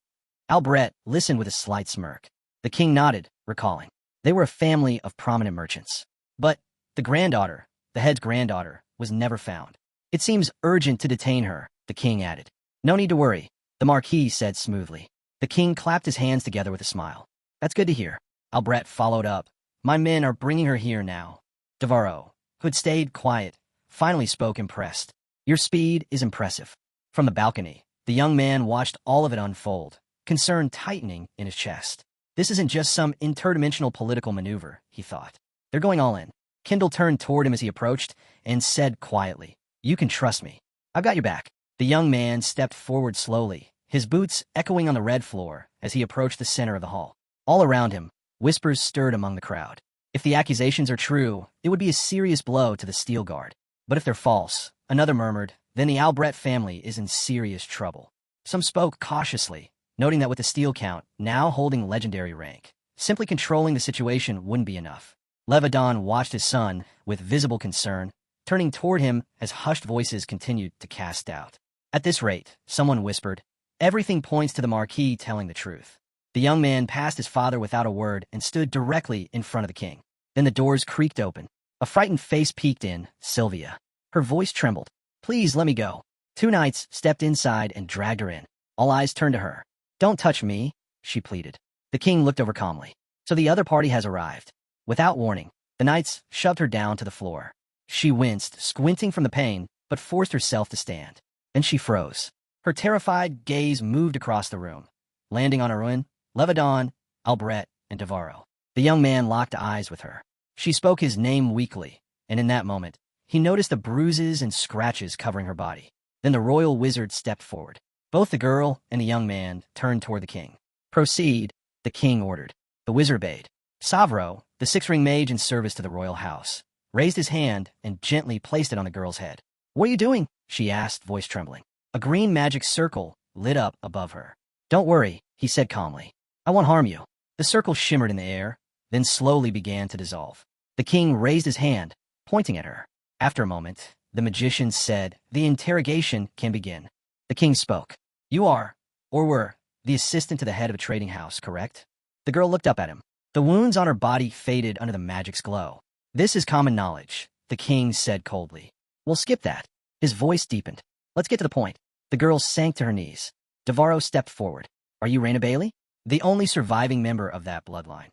Speaker 1: Albret listened with a slight smirk. The king nodded, recalling. They were a family of prominent merchants. But the granddaughter, the head's granddaughter, was never found. It seems urgent to detain her, the king added. No need to worry, the Marquis said smoothly. The king clapped his hands together with a smile. That's good to hear. Albret followed up. My men are bringing her here now. Devarro, who had stayed quiet, finally spoke impressed. Your speed is impressive. From the balcony, the young man watched all of it unfold, concern tightening in his chest. This isn't just some interdimensional political maneuver, he thought. They're going all in. Kendall turned toward him as he approached and said quietly, you can trust me. I've got your back. The young man stepped forward slowly, his boots echoing on the red floor as he approached the center of the hall. All around him, whispers stirred among the crowd. If the accusations are true, it would be a serious blow to the Steel Guard. But if they're false, another murmured, then the Albret family is in serious trouble. Some spoke cautiously, noting that with the Steel Count now holding legendary rank, simply controlling the situation wouldn't be enough. Levadon watched his son with visible concern, turning toward him as hushed voices continued to cast doubt. At this rate, someone whispered, everything points to the Marquis telling the truth. The young man passed his father without a word and stood directly in front of the king. Then the doors creaked open. A frightened face peeked in, Sylvia. Her voice trembled. Please let me go. Two knights stepped inside and dragged her in. All eyes turned to her. Don't touch me, she pleaded. The king looked over calmly. So the other party has arrived. Without warning, the knights shoved her down to the floor. She winced, squinting from the pain, but forced herself to stand. Then she froze. Her terrified gaze moved across the room, landing on Arun, Levadon, Albret, and Devarro. The young man locked eyes with her. She spoke his name weakly, and in that moment, he noticed the bruises and scratches covering her body. Then the royal wizard stepped forward. Both the girl and the young man turned toward the king. Proceed, the king ordered. The wizard obeyed. Savro, the six-ring mage in service to the royal house, raised his hand and gently placed it on the girl's head. What are you doing? She asked, voice trembling. A green magic circle lit up above her. Don't worry, he said calmly. I won't harm you. The circle shimmered in the air, then slowly began to dissolve. The king raised his hand, pointing at her. After a moment, the magician said, the interrogation can begin. The king spoke. You are, or were, the assistant to the head of a trading house, correct? The girl looked up at him. The wounds on her body faded under the magic's glow. This is common knowledge, the king said coldly. We'll skip that. His voice deepened. Let's get to the point. The girl sank to her knees. Devarro stepped forward. Are you Raina Bailey? The only surviving member of that bloodline.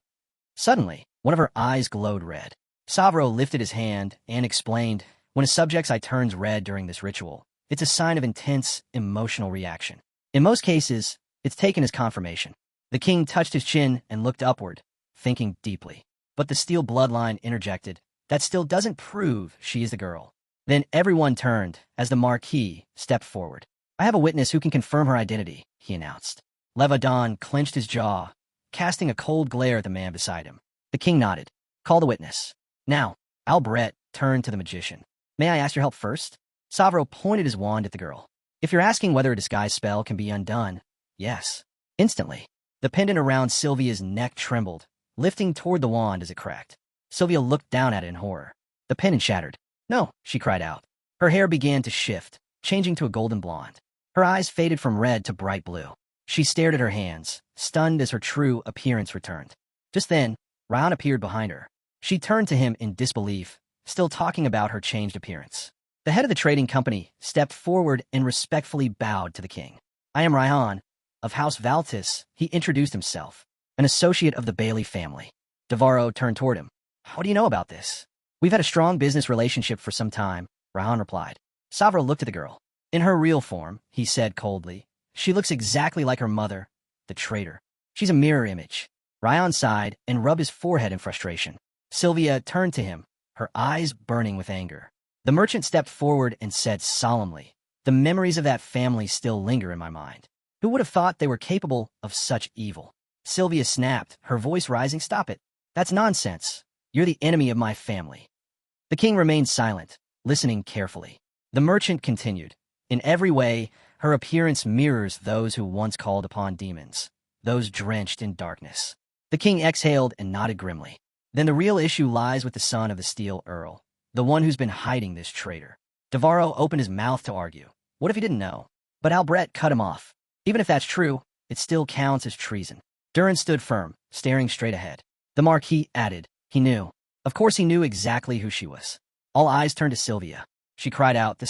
Speaker 1: Suddenly, one of her eyes glowed red. Savro lifted his hand and explained, when a subject's eye turns red during this ritual, it's a sign of intense, emotional reaction. In most cases, it's taken as confirmation. The king touched his chin and looked upward, thinking deeply. But the Steel bloodline interjected, that still doesn't prove she is the girl. Then everyone turned as the Marquis stepped forward. I have a witness who can confirm her identity, he announced. Levadon clenched his jaw, casting a cold glare at the man beside him. The king nodded. Call the witness. Now, Albret turned to the magician. May I ask your help first? Savro pointed his wand at the girl. If you're asking whether a disguise spell can be undone, yes. Instantly, the pendant around Sylvia's neck trembled, lifting toward the wand as it cracked. Sylvia looked down at it in horror. The pendant shattered. No, she cried out. Her hair began to shift, changing to a golden blonde. Her eyes faded from red to bright blue. She stared at her hands, stunned as her true appearance returned. Just then, Ryan appeared behind her. She turned to him in disbelief, still talking about her changed appearance. The head of the trading company stepped forward and respectfully bowed to the king. I am Raihan, of House Valtis, he introduced himself, an associate of the Bailey family. Devarro turned toward him. How do you know about this? We've had a strong business relationship for some time, Raihan replied. Savra looked at the girl. In her real form, he said coldly, she looks exactly like her mother, the traitor. She's a mirror image. Raihan sighed and rubbed his forehead in frustration. Sylvia turned to him, her eyes burning with anger. The merchant stepped forward and said solemnly, the memories of that family still linger in my mind. Who would have thought they were capable of such evil? Sylvia snapped, her voice rising. Stop it. That's nonsense. You're the enemy of my family. The king remained silent, listening carefully. The merchant continued. In every way, her appearance mirrors those who once called upon demons, those drenched in darkness. The king exhaled and nodded grimly. Then the real issue lies with the son of the Steel Earl, the one who's been hiding this traitor. Devarro opened his mouth to argue. What if he didn't know? But Albret cut him off. Even if that's true, it still counts as treason. Durin stood firm, staring straight ahead. The Marquis added, he knew. Of course he knew exactly who she was. All eyes turned to Sylvia. She cried out,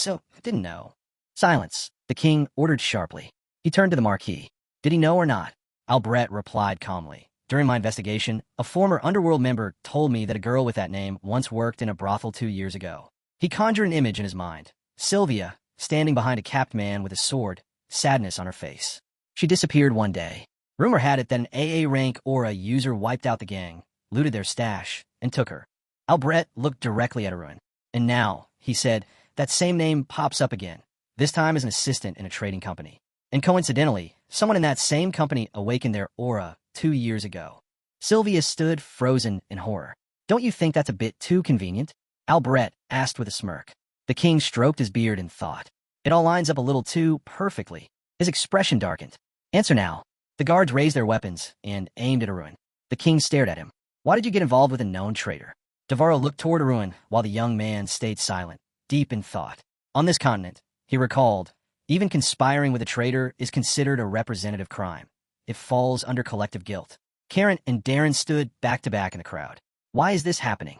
Speaker 1: didn't know. Silence, the king ordered sharply. He turned to the Marquis. Did he know or not? Albret replied calmly. During my investigation, a former underworld member told me that a girl with that name once worked in a brothel 2 years ago. He conjured an image in his mind. Sylvia, standing behind a capped man with a sword, sadness on her face. She disappeared one day. Rumor had it that an AA rank Aura user wiped out the gang, looted their stash, and took her. Albret looked directly at Arun. And now, he said, that same name pops up again, this time as an assistant in a trading company. And coincidentally, someone in that same company awakened their aura 2 years ago. Sylvia stood frozen in horror. Don't you think that's a bit too convenient? Albret asked with a smirk. The king stroked his beard in thought. It all lines up a little too perfectly. His expression darkened. Answer now. The guards raised their weapons and aimed at Arun. The king stared at him. Why did you get involved with a known traitor? Devarro looked toward Arun while the young man stayed silent, deep in thought. On this continent, he recalled, even conspiring with a traitor is considered a representative crime. It falls under collective guilt. Karen and Darren stood back to back in the crowd. Why is this happening?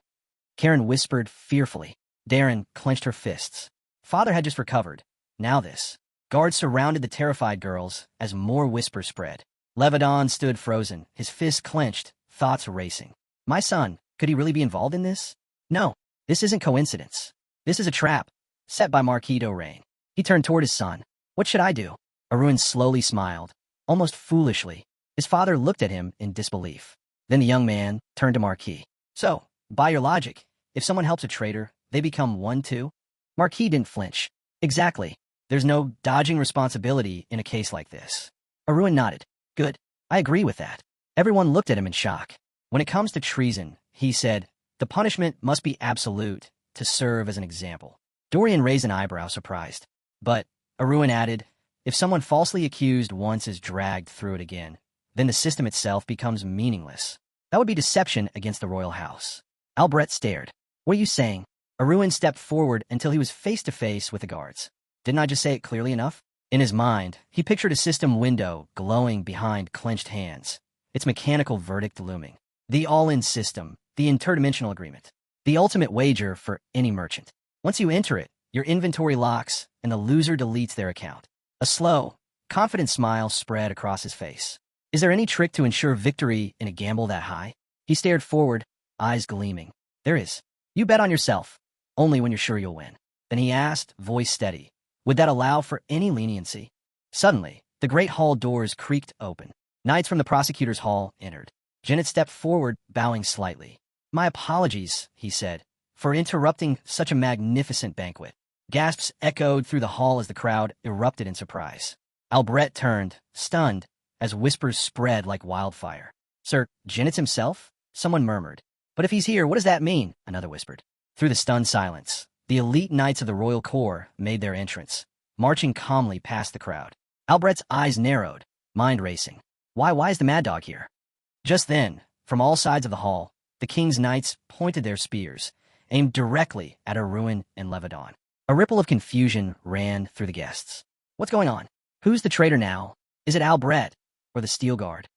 Speaker 1: Karen whispered fearfully. Darren clenched her fists. Father had just recovered. Now this. Guards surrounded the terrified girls as more whispers spread. Levadon stood frozen, his fists clenched, thoughts racing. My son, could he really be involved in this? No, this isn't coincidence. This is a trap, set by Marquis Dorain. He turned toward his son. What should I do? Arun slowly smiled, almost foolishly. His father looked at him in disbelief. Then the young man turned to Marquis. So, by your logic, if someone helps a traitor, they become one too? Marquis didn't flinch. Exactly. There's no dodging responsibility in a case like this. Arun nodded. Good. I agree with that. Everyone looked at him in shock. When it comes to treason, he said, the punishment must be absolute to serve as an example. Dorian raised an eyebrow, surprised. But, Arun added, if someone falsely accused once is dragged through it again, then the system itself becomes meaningless. That would be deception against the royal house. Albret stared. What are you saying? Arun stepped forward until he was face to face with the guards. Didn't I just say it clearly enough? In his mind, he pictured a system window glowing behind clenched hands, its mechanical verdict looming. The all-in system, the interdimensional agreement, the ultimate wager for any merchant. Once you enter it, your inventory locks and the loser deletes their account. A slow, confident smile spread across his face. Is there any trick to ensure victory in a gamble that high? He stared forward, eyes gleaming. There is. You bet on yourself, only when you're sure you'll win. Then he asked, voice steady, would that allow for any leniency? Suddenly, the great hall doors creaked open. Knights from the prosecutor's hall entered. Janet stepped forward, bowing slightly. My apologies, he said, for interrupting such a magnificent banquet. Gasps echoed through the hall as the crowd erupted in surprise. Albret turned, stunned, as whispers spread like wildfire. Sir, Janet's himself? Someone murmured. But if he's here, what does that mean? Another whispered. Through the stunned silence, the elite knights of the royal corps made their entrance, marching calmly past the crowd. Albret's eyes narrowed, mind racing. Why is the mad dog here? Just then, from all sides of the hall, the king's knights pointed their spears, aimed directly at Arun and Levadon. A ripple of confusion ran through the guests. What's going on? Who's the traitor now? Is it Albret or the Steel Guard?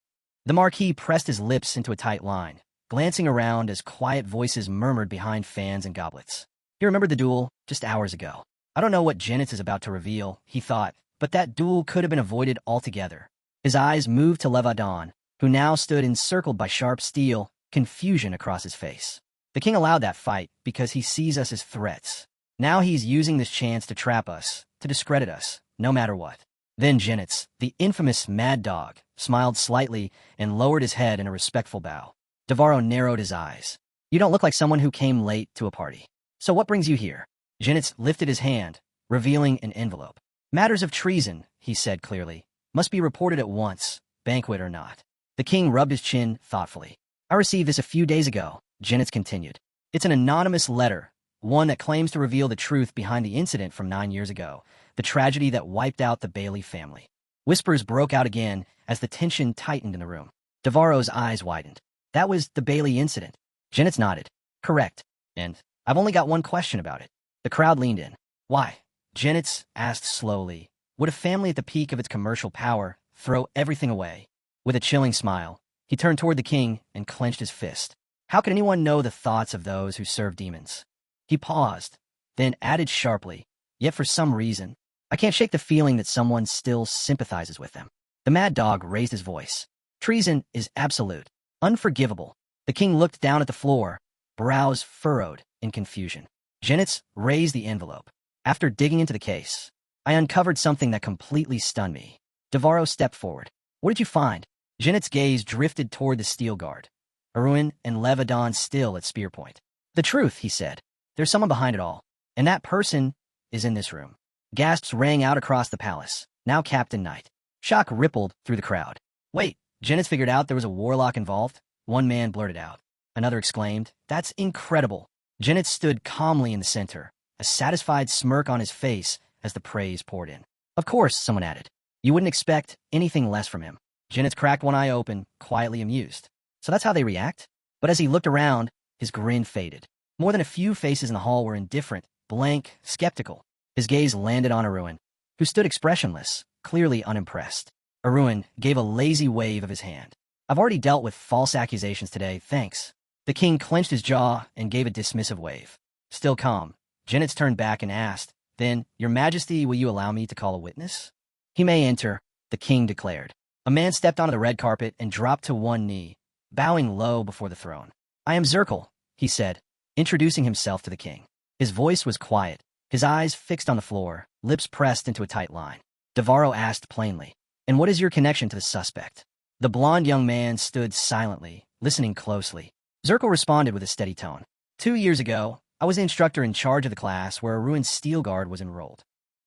Speaker 1: The Marquis pressed his lips into a tight line, glancing around as quiet voices murmured behind fans and goblets. He remembered the duel just hours ago. I don't know what Genitz is about to reveal, he thought, but that duel could have been avoided altogether. His eyes moved to Levadon, who now stood encircled by sharp steel, confusion across his face. The king allowed that fight because he sees us as threats. Now he's using this chance to trap us, to discredit us, no matter what. Then Genitz, the infamous mad dog, smiled slightly and lowered his head in a respectful bow. Devarro narrowed his eyes. You don't look like someone who came late to a party. So what brings you here? Genitz lifted his hand, revealing an envelope. Matters of treason, he said clearly, must be reported at once, banquet or not. The king rubbed his chin thoughtfully. I received this a few days ago, Genitz continued. It's an anonymous letter, one that claims to reveal the truth behind the incident from 9 years ago, the tragedy that wiped out the Bailey family. Whispers broke out again as the tension tightened in the room. Devarro's eyes widened. That was the Bailey incident. Genitz nodded. Correct. And I've only got one question about it. The crowd leaned in. Why? Genitz asked slowly. Would a family at the peak of its commercial power throw everything away? With a chilling smile, he turned toward the king and clenched his fist. How could anyone know the thoughts of those who serve demons? He paused, then added sharply, yet for some reason, I can't shake the feeling that someone still sympathizes with them. The mad dog raised his voice. Treason is absolute, unforgivable. The king looked down at the floor, brows furrowed in confusion. Genitz raised the envelope. After digging into the case, I uncovered something that completely stunned me. Devarro stepped forward. What did you find? Genit's gaze drifted toward the steel guard. Arun and Levadon still at spear point. The truth, he said. There's someone behind it all. And that person is in this room. Gasps rang out across the palace. Now Captain Knight. Shock rippled through the crowd. Wait, Genitz figured out there was a warlock involved? One man blurted out. Another exclaimed, That's incredible. Genitz stood calmly in the center, a satisfied smirk on his face as the praise poured in. Of course, someone added. You wouldn't expect anything less from him. Genitz cracked one eye open, quietly amused. So that's how they react? But as he looked around, his grin faded. More than a few faces in the hall were indifferent, blank, skeptical. His gaze landed on Arun, who stood expressionless, clearly unimpressed. Arun gave a lazy wave of his hand. I've already dealt with false accusations today, thanks. The king clenched his jaw and gave a dismissive wave. Still calm, Genitz turned back and asked, Then, Your Majesty, will you allow me to call a witness? He may enter, the king declared. A man stepped onto the red carpet and dropped to one knee, bowing low before the throne. I am Zirkle, he said, introducing himself to the king. His voice was quiet, his eyes fixed on the floor, lips pressed into a tight line. Devarro asked plainly, And what is your connection to the suspect? The blond young man stood silently, listening closely. Zirkle responded with a steady tone. 2 years ago, I was the instructor in charge of the class where a ruined steel guard was enrolled.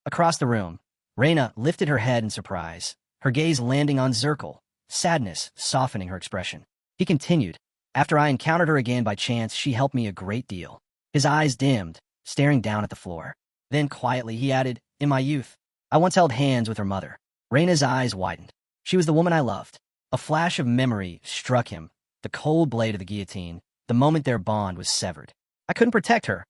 Speaker 1: Across the room, Reyna lifted her head in surprise, her gaze landing on Zirkle, sadness softening her expression. He continued, After I encountered her again by chance, she helped me a great deal. His eyes dimmed, staring down at the floor. Then quietly he added, In my youth, I once held hands with her mother. Reyna's eyes widened. She was the woman I loved. A flash of memory struck him, the cold blade of the guillotine, the moment their bond was severed. I couldn't protect her.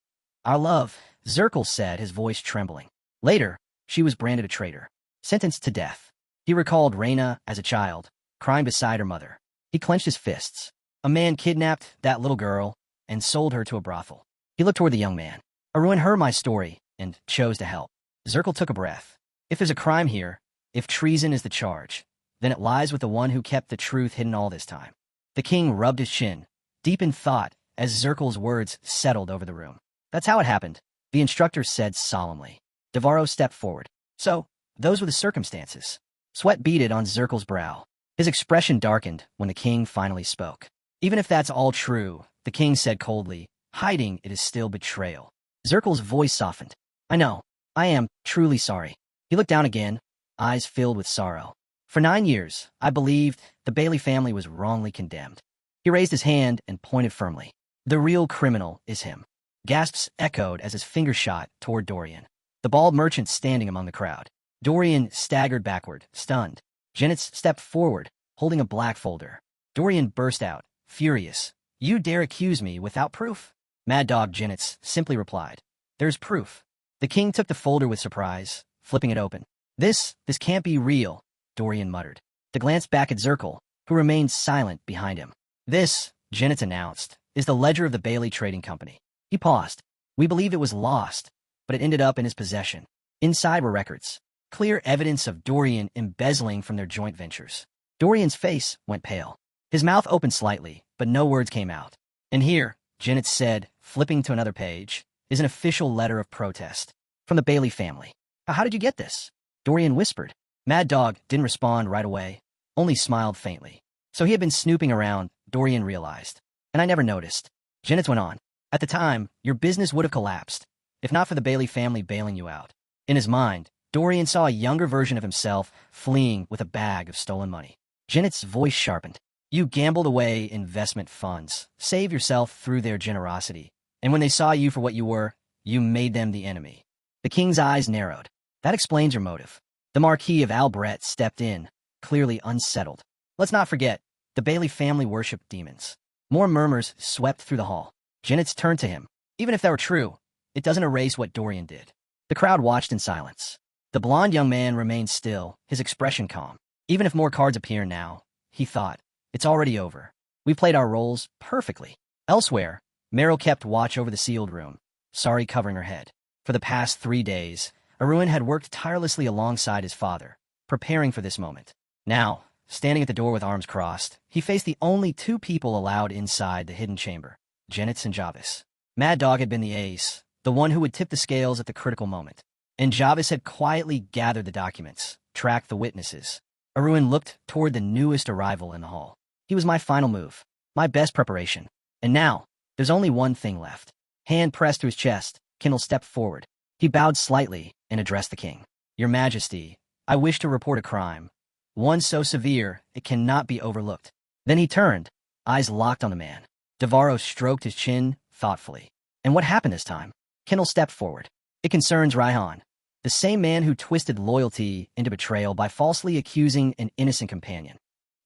Speaker 1: Our love, Zirkle said, his voice trembling. Later, she was branded a traitor, sentenced to death. He recalled Reyna as a child, crying beside her mother. He clenched his fists. A man kidnapped that little girl and sold her to a brothel. He looked toward the young man. Arun heard my story and chose to help. Zirkle took a breath. If there's a crime here, if treason is the charge, then it lies with the one who kept the truth hidden all this time. The king rubbed his chin, deep in thought, as Zirkle's words settled over the room. That's how it happened, the instructor said solemnly. Devarro stepped forward. So, those were the circumstances. Sweat beaded on Zirkle's brow. His expression darkened when the king finally spoke. Even if that's all true, the king said coldly, hiding it is still betrayal. Zirkle's voice softened. I know. I am truly sorry. He looked down again, eyes filled with sorrow. For 9 years, I believed the Bailey family was wrongly condemned. He raised his hand and pointed firmly. The real criminal is him. Gasps echoed as his finger shot toward Dorian, the bald merchant standing among the crowd. Dorian staggered backward, stunned. Genitz stepped forward, holding a black folder. Dorian burst out, furious. You dare accuse me without proof? Mad Dog Genitz simply replied. There's proof. The king took the folder with surprise, flipping it open. This can't be real, Dorian muttered. To glance back at Zirkle, who remained silent behind him. This, Genitz announced, is the ledger of the Bailey Trading Company. He paused. We believe it was lost, but it ended up in his possession. Inside were records, clear evidence of Dorian embezzling from their joint ventures. Dorian's face went pale. His mouth opened slightly, but no words came out. And here, Janet said, flipping to another page, is an official letter of protest. From the Bailey family. How did you get this? Dorian whispered. Mad Dog didn't respond right away, only smiled faintly. So he had been snooping around, Dorian realized. And I never noticed. Janet went on. At the time, your business would have collapsed, if not for the Bailey family bailing you out. In his mind, Dorian saw a younger version of himself fleeing with a bag of stolen money. Janet's voice sharpened. You gambled away investment funds, saved yourself through their generosity, and when they saw you for what you were, you made them the enemy. The king's eyes narrowed. That explains your motive. The Marquis of Albret stepped in, clearly unsettled. Let's not forget, the Bailey family worshipped demons. More murmurs swept through the hall. Janet turned to him. Even if that were true, it doesn't erase what Dorian did. The crowd watched in silence. The blond young man remained still, his expression calm. Even if more cards appear now, he thought, it's already over. We played our roles perfectly. Elsewhere, Meryl kept watch over the sealed room, Sari covering her head. For the past 3 days, Arun had worked tirelessly alongside his father, preparing for this moment. Now, standing at the door with arms crossed, he faced the only 2 people allowed inside the hidden chamber, Janet and Jarvis. Mad Dog had been the ace, the one who would tip the scales at the critical moment. And Jarvis had quietly gathered the documents, tracked the witnesses. Arun looked toward the newest arrival in the hall. He was my final move, my best preparation. And now, there's only one thing left. Hand pressed to his chest, Kendall stepped forward. He bowed slightly and addressed the king. Your Majesty, I wish to report a crime. One so severe, it cannot be overlooked. Then he turned, eyes locked on the man. Devarro stroked his chin thoughtfully. And what happened this time? Kendall stepped forward. It concerns Raihan, the same man who twisted loyalty into betrayal by falsely accusing an innocent companion.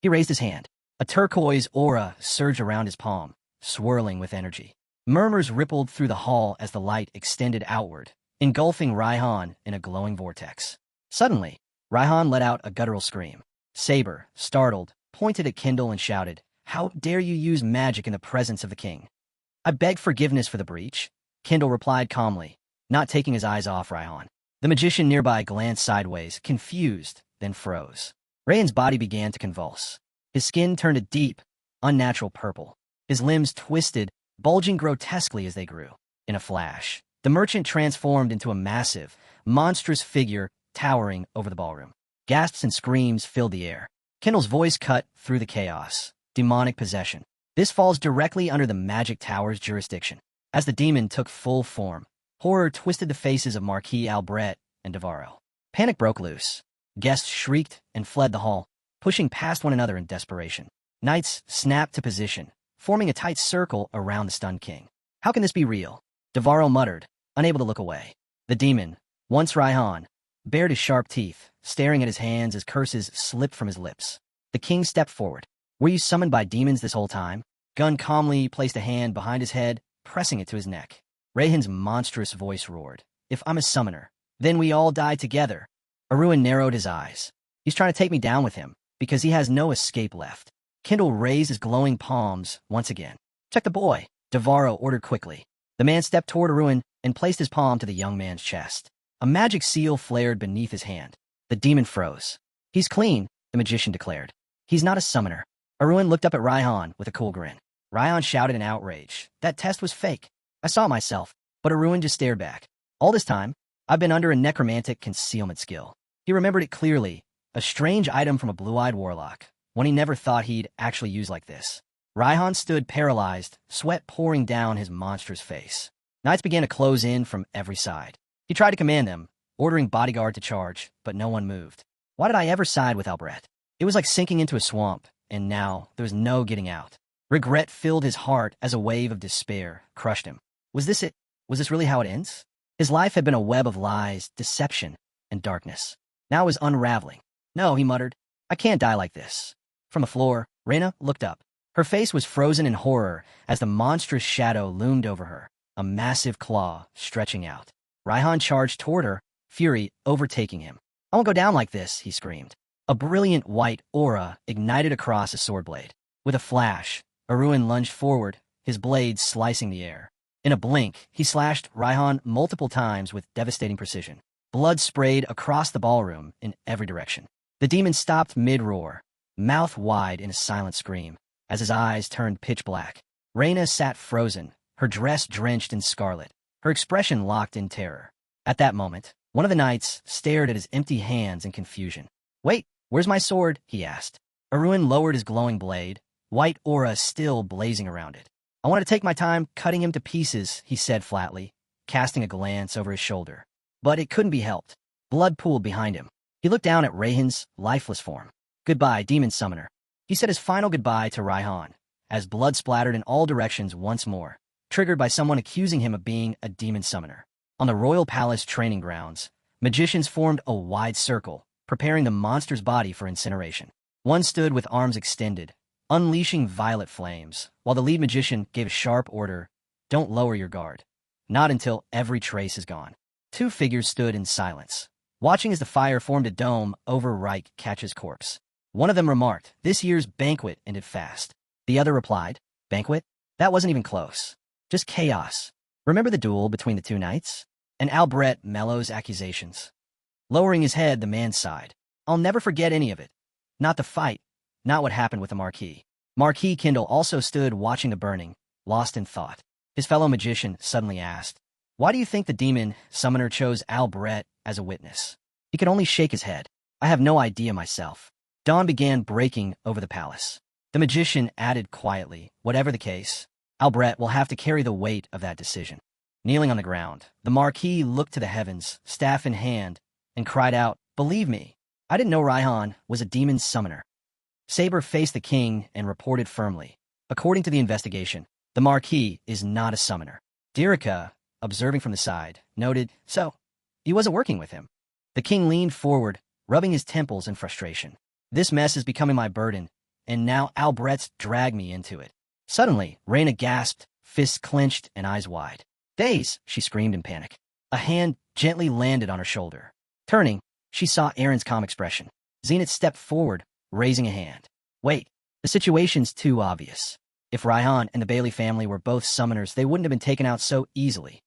Speaker 1: He raised his hand. A turquoise aura surged around his palm, swirling with energy. Murmurs rippled through the hall as the light extended outward, engulfing Raihan in a glowing vortex. Suddenly, Raihan let out a guttural scream. Saber, startled, pointed at Kendall and shouted, "How dare you use magic in the presence of the king?" "I beg forgiveness for the breach," Kendall replied calmly, not taking his eyes off Raihan. The magician nearby glanced sideways, confused, then froze. Raihan's body began to convulse. His skin turned a deep, unnatural purple. His limbs twisted, bulging grotesquely as they grew. In a flash, the merchant transformed into a massive, monstrous figure towering over the ballroom. Gasps and screams filled the air. Kendall's voice cut through the chaos. Demonic possession. This falls directly under the Magic Tower's jurisdiction. As the demon took full form, horror twisted the faces of Marquis Albret and Devarro. Panic broke loose. Guests shrieked and fled the hall, pushing past one another in desperation. Knights snapped to position, forming a tight circle around the stunned king. How can this be real? Devarro muttered, unable to look away. The demon, once Raihan, bared his sharp teeth, staring at his hands as curses slipped from his lips. The king stepped forward. Were you summoned by demons this whole time? Gunn calmly placed a hand behind his head, pressing it to his neck. Raihan's monstrous voice roared. If I'm a summoner, then we all die together. Arun narrowed his eyes. He's trying to take me down with him, because he has no escape left. Kendall raised his glowing palms once again. Check the boy, Devarro ordered quickly. The man stepped toward Arun and placed his palm to the young man's chest. A magic seal flared beneath his hand. The demon froze. He's clean, the magician declared. He's not a summoner. Arun looked up at Raihan with a cool grin. Raihan shouted in outrage. That test was fake. I saw myself, but Arun just stared back. All this time, I've been under a necromantic concealment skill. He remembered it clearly, a strange item from a blue-eyed warlock, one he never thought he'd actually use like this. Raihan stood paralyzed, sweat pouring down his monstrous face. Knights began to close in from every side. He tried to command them, ordering bodyguard to charge, but no one moved. Why did I ever side with Albret? It was like sinking into a swamp, and now there was no getting out. Regret filled his heart as a wave of despair crushed him. Was this it? Was this really how it ends? His life had been a web of lies, deception, and darkness. Now it was unraveling. No, he muttered. I can't die like this. From the floor, Reyna looked up. Her face was frozen in horror as the monstrous shadow loomed over her, a massive claw stretching out. Raihan charged toward her, fury overtaking him. I won't go down like this, he screamed. A brilliant white aura ignited across a sword blade. With a flash, Arun lunged forward, his blade slicing the air. In a blink, he slashed Raihan multiple times with devastating precision. Blood sprayed across the ballroom in every direction. The demon stopped mid-roar, mouth wide in a silent scream, as his eyes turned pitch black. Reina sat frozen, her dress drenched in scarlet, her expression locked in terror. At that moment, one of the knights stared at his empty hands in confusion. "Wait, where's my sword?" he asked. Arun lowered his glowing blade, white aura still blazing around it. "I want to take my time cutting him to pieces," he said flatly, casting a glance over his shoulder. But it couldn't be helped. Blood pooled behind him. He looked down at Raihan's lifeless form. "Goodbye, demon summoner." He said his final goodbye to Raihan, as blood splattered in all directions once more, triggered by someone accusing him of being a demon summoner. On the royal palace training grounds, magicians formed a wide circle, preparing the monster's body for incineration. One stood with arms extended, unleashing violet flames, while the lead magician gave a sharp order, "Don't lower your guard. Not until every trace is gone." Two figures stood in silence, watching as the fire formed a dome over Reich Catch's corpse. One of them remarked, "This year's banquet ended fast." The other replied, "Banquet? That wasn't even close. Just chaos. Remember the duel between the two knights?" And Albrecht Mello's accusations. Lowering his head, the man sighed. "I'll never forget any of it. Not the fight, not what happened with the Marquis." Marquis Kindle also stood watching the burning, lost in thought. His fellow magician suddenly asked, "Why do you think the demon summoner chose Albrecht as a witness?" He could only shake his head. "I have no idea myself." Dawn began breaking over the palace. The magician added quietly, "Whatever the case, Albrecht will have to carry the weight of that decision." Kneeling on the ground, the Marquis looked to the heavens, staff in hand, and cried out, "Believe me, I didn't know Raihan was a demon summoner." Saber faced the king and reported firmly, "According to the investigation, the Marquis is not a summoner." Dirika, observing from the side, noted, "So, he wasn't working with him." The king leaned forward, rubbing his temples in frustration. "This mess is becoming my burden, and now Albrecht's dragged me into it." Suddenly, Reina gasped, fists clenched and eyes wide. "Days!" she screamed in panic. A hand gently landed on her shoulder. Turning, she saw Aaron's calm expression. Zenith stepped forward, raising a hand. "Wait, the situation's too obvious. If Raihan and the Bailey family were both summoners, they wouldn't have been taken out so easily."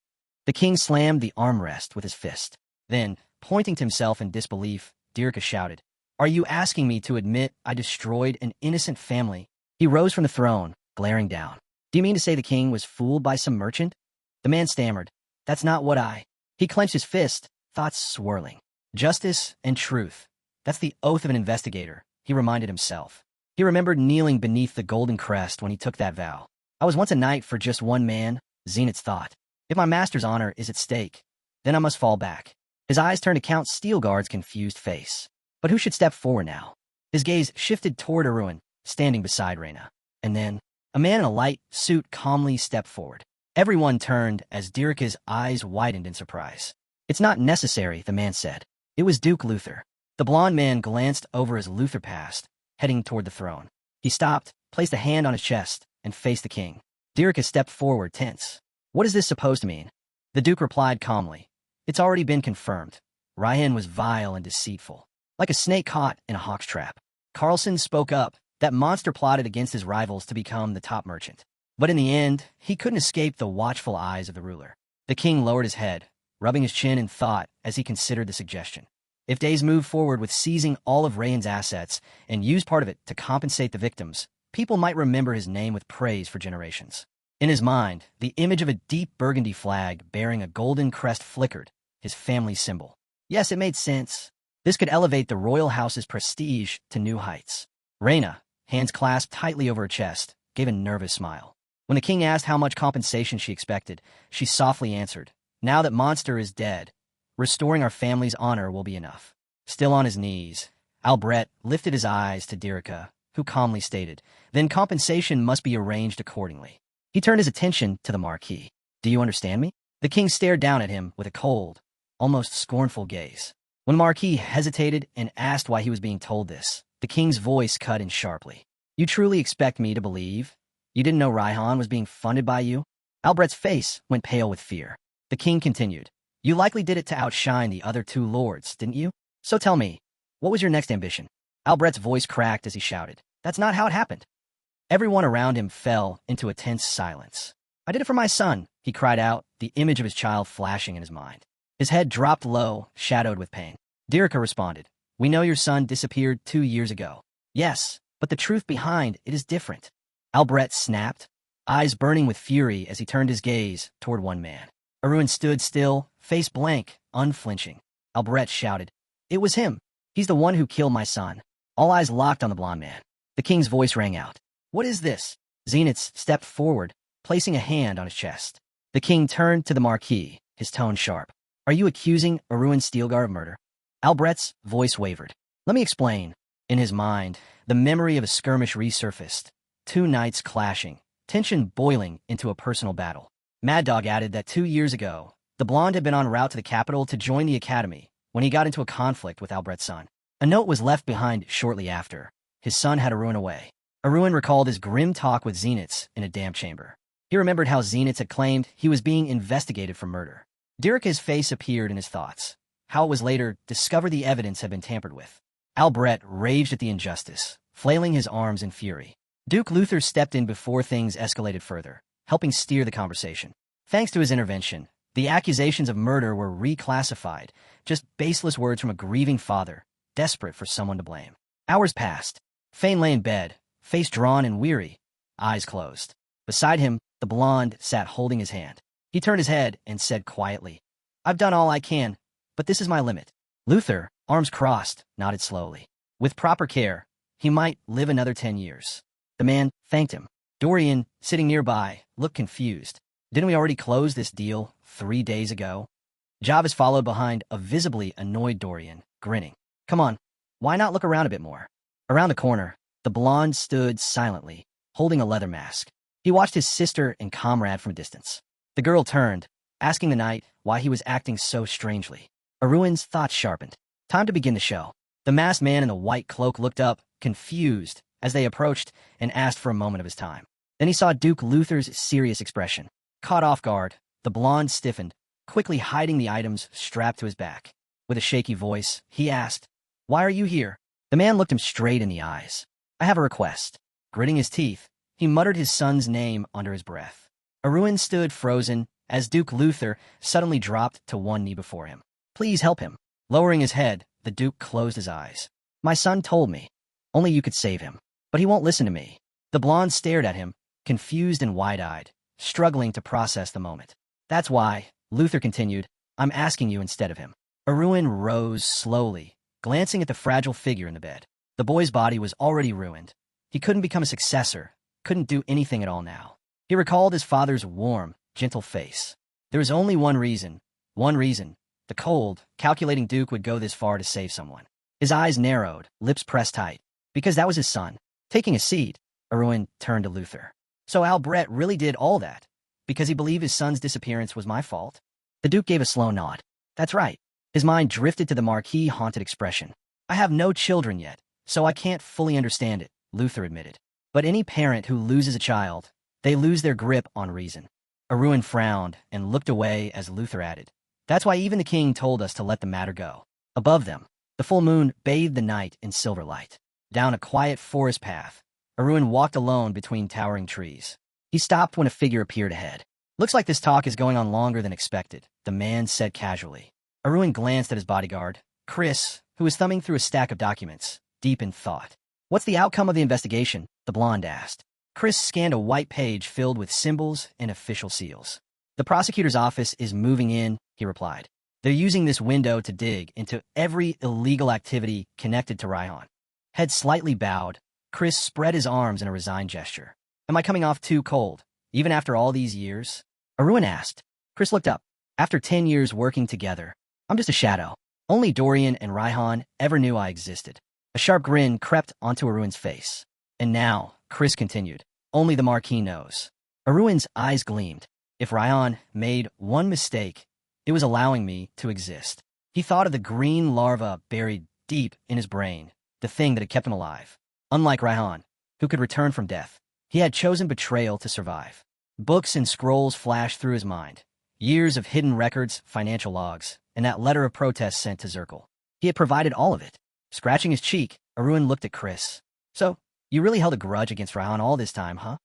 Speaker 1: The king slammed the armrest with his fist. Then, pointing to himself in disbelief, Dirika shouted, "Are you asking me to admit I destroyed an innocent family?" He rose from the throne, glaring down. "Do you mean to say the king was fooled by some merchant?" The man stammered, "That's not what I—" He clenched his fist, thoughts swirling. "Justice and truth. That's the oath of an investigator," he reminded himself. He remembered kneeling beneath the golden crest when he took that vow. "I was once a knight for just one man," Zenith thought. "If my master's honor is at stake, then I must fall back." His eyes turned to Count Steelguard's confused face. But who should step forward now? His gaze shifted toward Arun, standing beside Reina. And then, a man in a light suit calmly stepped forward. Everyone turned as Dirika's eyes widened in surprise. "It's not necessary," the man said. It was Duke Luther. The blond man glanced over his Luther past, heading toward the throne. He stopped, placed a hand on his chest, and faced the king. Dirika stepped forward, tense. "What is this supposed to mean?" The Duke replied calmly, "It's already been confirmed. Raihan was vile and deceitful, like a snake caught in a hawk's trap." Carlson spoke up. That monster plotted against his rivals to become the top merchant. But in the end, he couldn't escape the watchful eyes of the ruler. The king lowered his head, rubbing his chin in thought as he considered the suggestion. If Days moved forward with seizing all of Raihan's assets and used part of it to compensate the victims, people might remember his name with praise for generations. In his mind, the image of a deep burgundy flag bearing a golden crest flickered, his family symbol. Yes, it made sense. This could elevate the royal house's prestige to new heights. Reina, hands clasped tightly over her chest, gave a nervous smile. When the king asked how much compensation she expected, she softly answered, "Now that Monster is dead, restoring our family's honor will be enough." Still on his knees, Albrecht lifted his eyes to Dirika, who calmly stated, "Then compensation must be arranged accordingly." He turned his attention to the Marquis. "Do you understand me?" The king stared down at him with a cold, almost scornful gaze. When Marquis hesitated and asked why he was being told this, the king's voice cut in sharply. "You truly expect me to believe you didn't know Raihan was being funded by you?" Albrecht's face went pale with fear. The king continued, "You likely did it to outshine the other two lords, didn't you? So tell me, what was your next ambition?" Albrecht's voice cracked as he shouted, "That's not how it happened." Everyone around him fell into a tense silence. "I did it for my son," he cried out, the image of his child flashing in his mind. His head dropped low, shadowed with pain. Dirika responded, "We know your son disappeared 2 years ago." "Yes, but the truth behind it is different." Albret snapped, eyes burning with fury as he turned his gaze toward one man. Arun stood still, face blank, unflinching. Albret shouted, "It was him. He's the one who killed my son." All eyes locked on the blond man. The king's voice rang out. "What is this?" Zenith stepped forward, placing a hand on his chest. The king turned to the marquis, his tone sharp. "Are you accusing Arun Stilgar of murder?" Albret's voice wavered. "Let me explain." In his mind, the memory of a skirmish resurfaced. 2 knights clashing, tension boiling into a personal battle. Mad Dog added that 2 years ago, the blonde had been en route to the capital to join the academy when he got into a conflict with Albret's son. A note was left behind shortly after. His son had Arun away. Arun recalled his grim talk with Zenith in a damp chamber. He remembered how Zenith had claimed he was being investigated for murder. Dirika's face appeared in his thoughts. How it was later discovered the evidence had been tampered with. Albret raged at the injustice, flailing his arms in fury. Duke Luther stepped in before things escalated further, helping steer the conversation. Thanks to his intervention, the accusations of murder were reclassified, just baseless words from a grieving father, desperate for someone to blame. Hours passed. Fane lay in bed, face drawn and weary, eyes closed. Beside him, the blonde sat holding his hand. He turned his head and said quietly, "I've done all I can, but this is my limit." Luther, arms crossed, nodded slowly. With proper care, he might live another 10 years. The man thanked him. Dorian, sitting nearby, looked confused. "Didn't we already close this deal 3 days ago?" Javis followed behind a visibly annoyed Dorian, grinning. "Come on, why not look around a bit more?" Around the corner, the blonde stood silently, holding a leather mask. He watched his sister and comrade from a distance. The girl turned, asking the knight why he was acting so strangely. Arun's thoughts sharpened. Time to begin the show. The masked man in the white cloak looked up, confused, as they approached and asked for a moment of his time. Then he saw Duke Luther's serious expression. Caught off guard, the blonde stiffened, quickly hiding the items strapped to his back. With a shaky voice, he asked, "Why are you here?" The man looked him straight in the eyes. "I have a request." Gritting his teeth, he muttered his son's name under his breath. Arun stood frozen as Duke Luther suddenly dropped to one knee before him. "Please help him." Lowering his head, the Duke closed his eyes. "My son told me. Only you could save him. But he won't listen to me." The blonde stared at him, confused and wide-eyed, struggling to process the moment. "That's why," Luther continued, "I'm asking you instead of him." Arun rose slowly, glancing at the fragile figure in the bed. The boy's body was already ruined. He couldn't become a successor, couldn't do anything at all now. He recalled his father's warm, gentle face. There was only one reason. The cold, calculating Duke would go this far to save someone. His eyes narrowed, lips pressed tight. Because that was his son. Taking a seat, Arun turned to Luther. "So Albret really did all that, because he believed his son's disappearance was my fault?" The Duke gave a slow nod. "That's right." His mind drifted to the marquis-haunted expression. "I have no children yet, so I can't fully understand it," Luther admitted. "But any parent who loses a child, they lose their grip on reason." Arun frowned and looked away as Luther added, "That's why even the king told us to let the matter go." Above them, the full moon bathed the night in silver light. Down a quiet forest path, Arun walked alone between towering trees. He stopped when a figure appeared ahead. "Looks like this talk is going on longer than expected," the man said casually. Arun glanced at his bodyguard, Chris, who was thumbing through a stack of documents, deep in thought. "What's the outcome of the investigation?" the blonde asked. Chris scanned a white page filled with symbols and official seals. "The prosecutor's office is moving in," he replied. "They're using this window to dig into every illegal activity connected to Raihan." Head slightly bowed, Chris spread his arms in a resigned gesture. "Am I coming off too cold, even after all these years?" Arun asked. Chris looked up. "After 10 years working together, I'm just a shadow. Only Dorian and Raihan ever knew I existed." A sharp grin crept onto Arun's face. "And now," Chris continued, "only the Marquis knows." Arun's eyes gleamed. If Raihan made one mistake, it was allowing me to exist. He thought of the green larva buried deep in his brain, the thing that had kept him alive. Unlike Raihan, who could return from death, he had chosen betrayal to survive. Books and scrolls flashed through his mind. Years of hidden records, financial logs, and that letter of protest sent to Zirkle. He had provided all of it. Scratching his cheek, Arun looked at Chris. "So, you really held a grudge against Raihan all this time, huh?"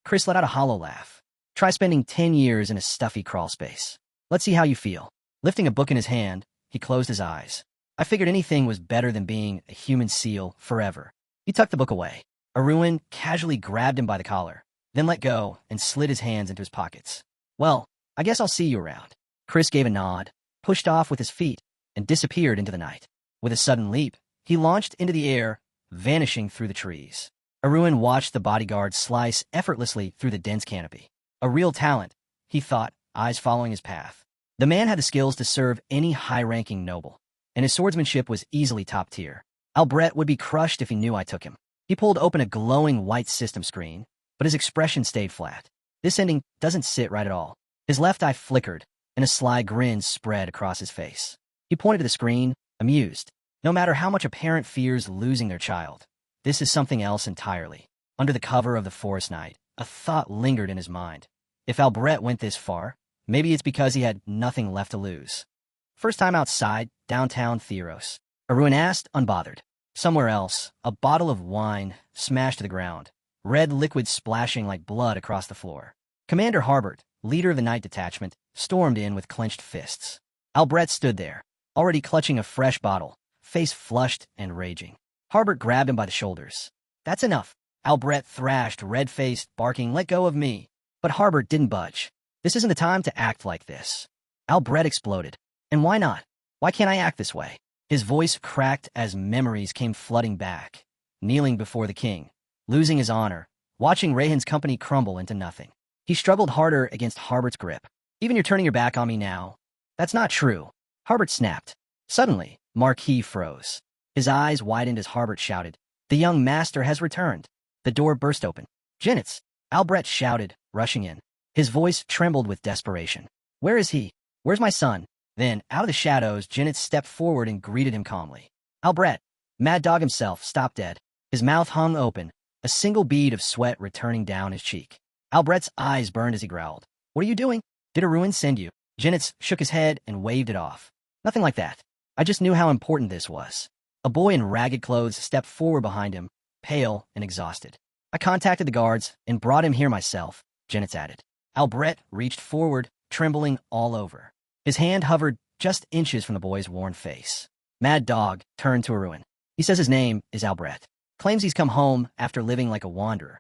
Speaker 1: Chris let out a hollow laugh. Try spending 10 years in a stuffy crawl space. Let's see how you feel. Lifting a book in his hand, he closed his eyes. I figured anything was better than being a human seal forever. He tucked the book away. Arun casually grabbed him by the collar, then let go and slid his hands into his pockets. Well, I guess I'll see you around. Chris gave a nod, pushed off with his feet, and disappeared into the night. With a sudden leap, he launched into the air, vanishing through the trees. Arun watched the bodyguard slice effortlessly through the dense canopy. A real talent, he thought, eyes following his path. The man had the skills to serve any high-ranking noble, and his swordsmanship was easily top tier. Albrecht would be crushed if he knew I took him. He pulled open a glowing white system screen, but his expression stayed flat. This ending doesn't sit right at all. His left eye flickered, and a sly grin spread across his face. He pointed to the screen, amused. No matter how much a parent fears losing their child, this is something else entirely. Under the cover of the forest night, a thought lingered in his mind. If Albrecht went this far, maybe it's because he had nothing left to lose. First time outside, downtown Theros. Arun asked, unbothered. Somewhere else, a bottle of wine smashed to the ground, red liquid splashing like blood across the floor. Commander Harbert, leader of the night detachment, stormed in with clenched fists. Albrecht stood there, already clutching a fresh bottle, face flushed and raging. Harbert grabbed him by the shoulders. That's enough. Albrecht thrashed, red-faced, barking, let go of me. But Harbert didn't budge. This isn't the time to act like this. Albrecht exploded. And why not? Why can't I act this way? His voice cracked as memories came flooding back. Kneeling before the king, losing his honor, watching Rayhan's company crumble into nothing. He struggled harder against Harbert's grip. Even you're turning your back on me now. That's not true. Harbert snapped. Suddenly, Marquis froze. His eyes widened as Harbert shouted, the young master has returned. The door burst open. Genitz! Albrecht shouted, rushing in. His voice trembled with desperation. Where is he? Where's my son? Then, out of the shadows, Genitz stepped forward and greeted him calmly. Albrecht, Mad Dog himself, stopped dead. His mouth hung open, a single bead of sweat returning down his cheek. Albrecht's eyes burned as he growled. What are you doing? Did Arun send you? Genitz shook his head and waved it off. Nothing like that. I just knew how important this was. A boy in ragged clothes stepped forward behind him, pale and exhausted. I contacted the guards and brought him here myself, Genitz added. Albrecht reached forward, trembling all over. His hand hovered just inches from the boy's worn face. Mad Dog turned to Arun. He says his name is Albrecht. Claims he's come home after living like a wanderer.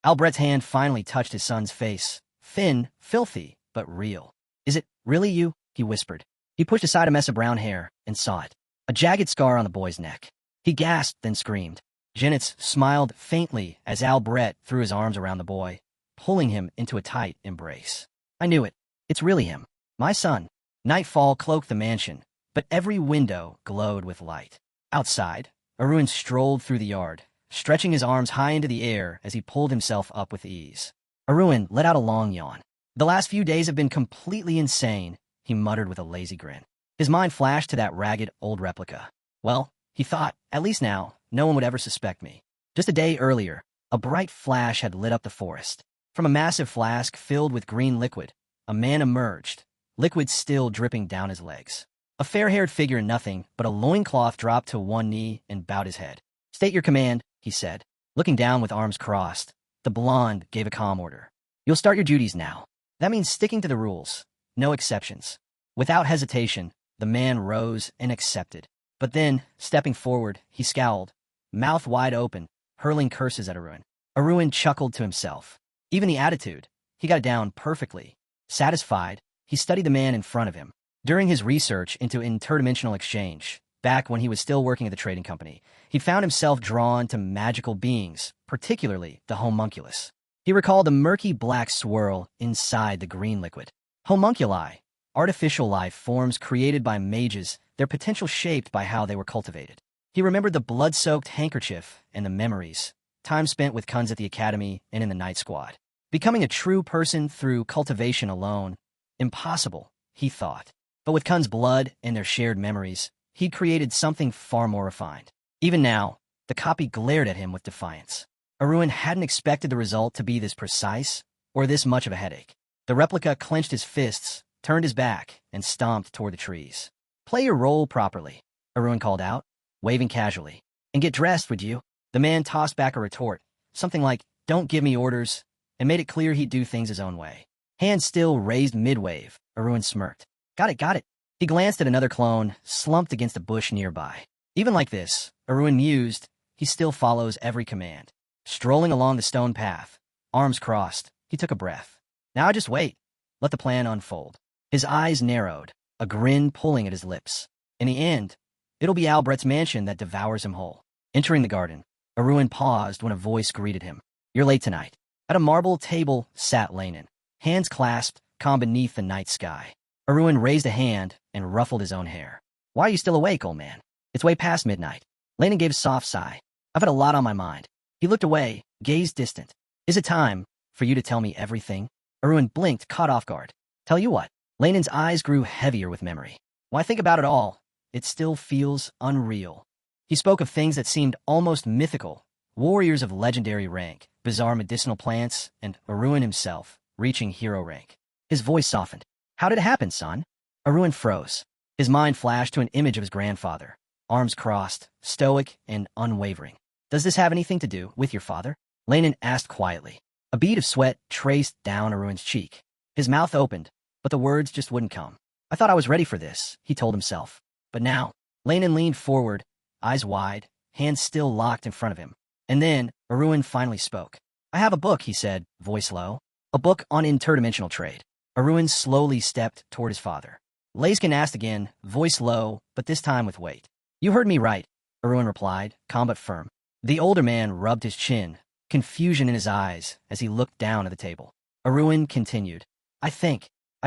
Speaker 1: Albrecht's hand finally touched his son's face. Thin, filthy, but real. Is it really you? He whispered. He pushed aside a mess of brown hair and saw it. A jagged scar on the boy's neck. He gasped, then screamed. Genitz smiled faintly as Albrecht threw his arms around the boy, pulling him into a tight embrace. I knew it. It's really him. My son. Nightfall cloaked the mansion, but every window glowed with light. Outside, Arun strolled through the yard, stretching his arms high into the air as he pulled himself up with ease. Arun let out a long yawn. The last few days have been completely insane, he muttered with a lazy grin. His mind flashed to that ragged old replica. Well, he thought, at least now, no one would ever suspect me. Just a day earlier, a bright flash had lit up the forest. From a massive flask filled with green liquid, a man emerged, liquid still dripping down his legs. A fair-haired figure in nothing but a loincloth dropped to one knee and bowed his head. State your command, he said. Looking down with arms crossed, the blonde gave a calm order. You'll start your duties now. That means sticking to the rules. No exceptions. Without hesitation, the man rose and accepted. But then, stepping forward, he scowled, mouth wide open, hurling curses at Arun. Arun chuckled to himself. Even the attitude, he got it down perfectly. Satisfied, he studied the man in front of him. During his research into interdimensional exchange, back when he was still working at the trading company, he found himself drawn to magical beings, particularly the homunculus. He recalled the murky black swirl inside the green liquid. Homunculi, artificial life forms created by mages, their potential shaped by how they were cultivated. He remembered the blood-soaked handkerchief and the memories, time spent with Kunz at the academy and in the night squad. Becoming a true person through cultivation alone, impossible, he thought. But with Kun's blood and their shared memories, he'd created something far more refined. Even now, the copy glared at him with defiance. Arun hadn't expected the result to be this precise or this much of a headache. The replica clenched his fists, turned his back, and stomped toward the trees. Play your role properly, Arun called out, waving casually. And get dressed, would you? The man tossed back a retort, something like, don't give me orders, and made it clear he'd do things his own way. Hand still raised mid-wave. Arun smirked. Got it. He glanced at another clone, slumped against a bush nearby. Even like this, Arun mused, he still follows every command. Strolling along the stone path, arms crossed, he took a breath. Now just wait. Let the plan unfold. His eyes narrowed, a grin pulling at his lips. In the end, it'll be Albrecht's mansion that devours him whole. Entering the garden, Arun paused when a voice greeted him. You're late tonight. At a marble table sat Lanin, hands clasped, calm beneath the night sky. Arun raised a hand and ruffled his own hair. Why are you still awake, old man? It's way past midnight. Lanin gave a soft sigh. I've had a lot on my mind. He looked away, gazed distant. Is it time for you to tell me everything? Arun blinked, caught off guard. Tell you what. Lanin's eyes grew heavier with memory. When I think about it all, it still feels unreal. He spoke of things that seemed almost mythical, warriors of legendary rank, bizarre medicinal plants, and Arun himself, reaching hero rank. His voice softened. How did it happen, son? Arun froze. His mind flashed to an image of his grandfather, arms crossed, stoic and unwavering. Does this have anything to do with your father? Lanin asked quietly. A bead of sweat traced down Arun's cheek. His mouth opened, but the words just wouldn't come. I thought I was ready for this, he told himself. But now, Lanin leaned forward, eyes wide, hands still locked in front of him. And then, Arun finally spoke. I have a book, he said, voice low. A book on interdimensional trade. Arun slowly stepped toward his father. Laiskin asked again, voice low, but this time with weight. You heard me right, Arun replied, calm but firm. The older man rubbed his chin, confusion in his eyes as he looked down at the table. Arun continued. I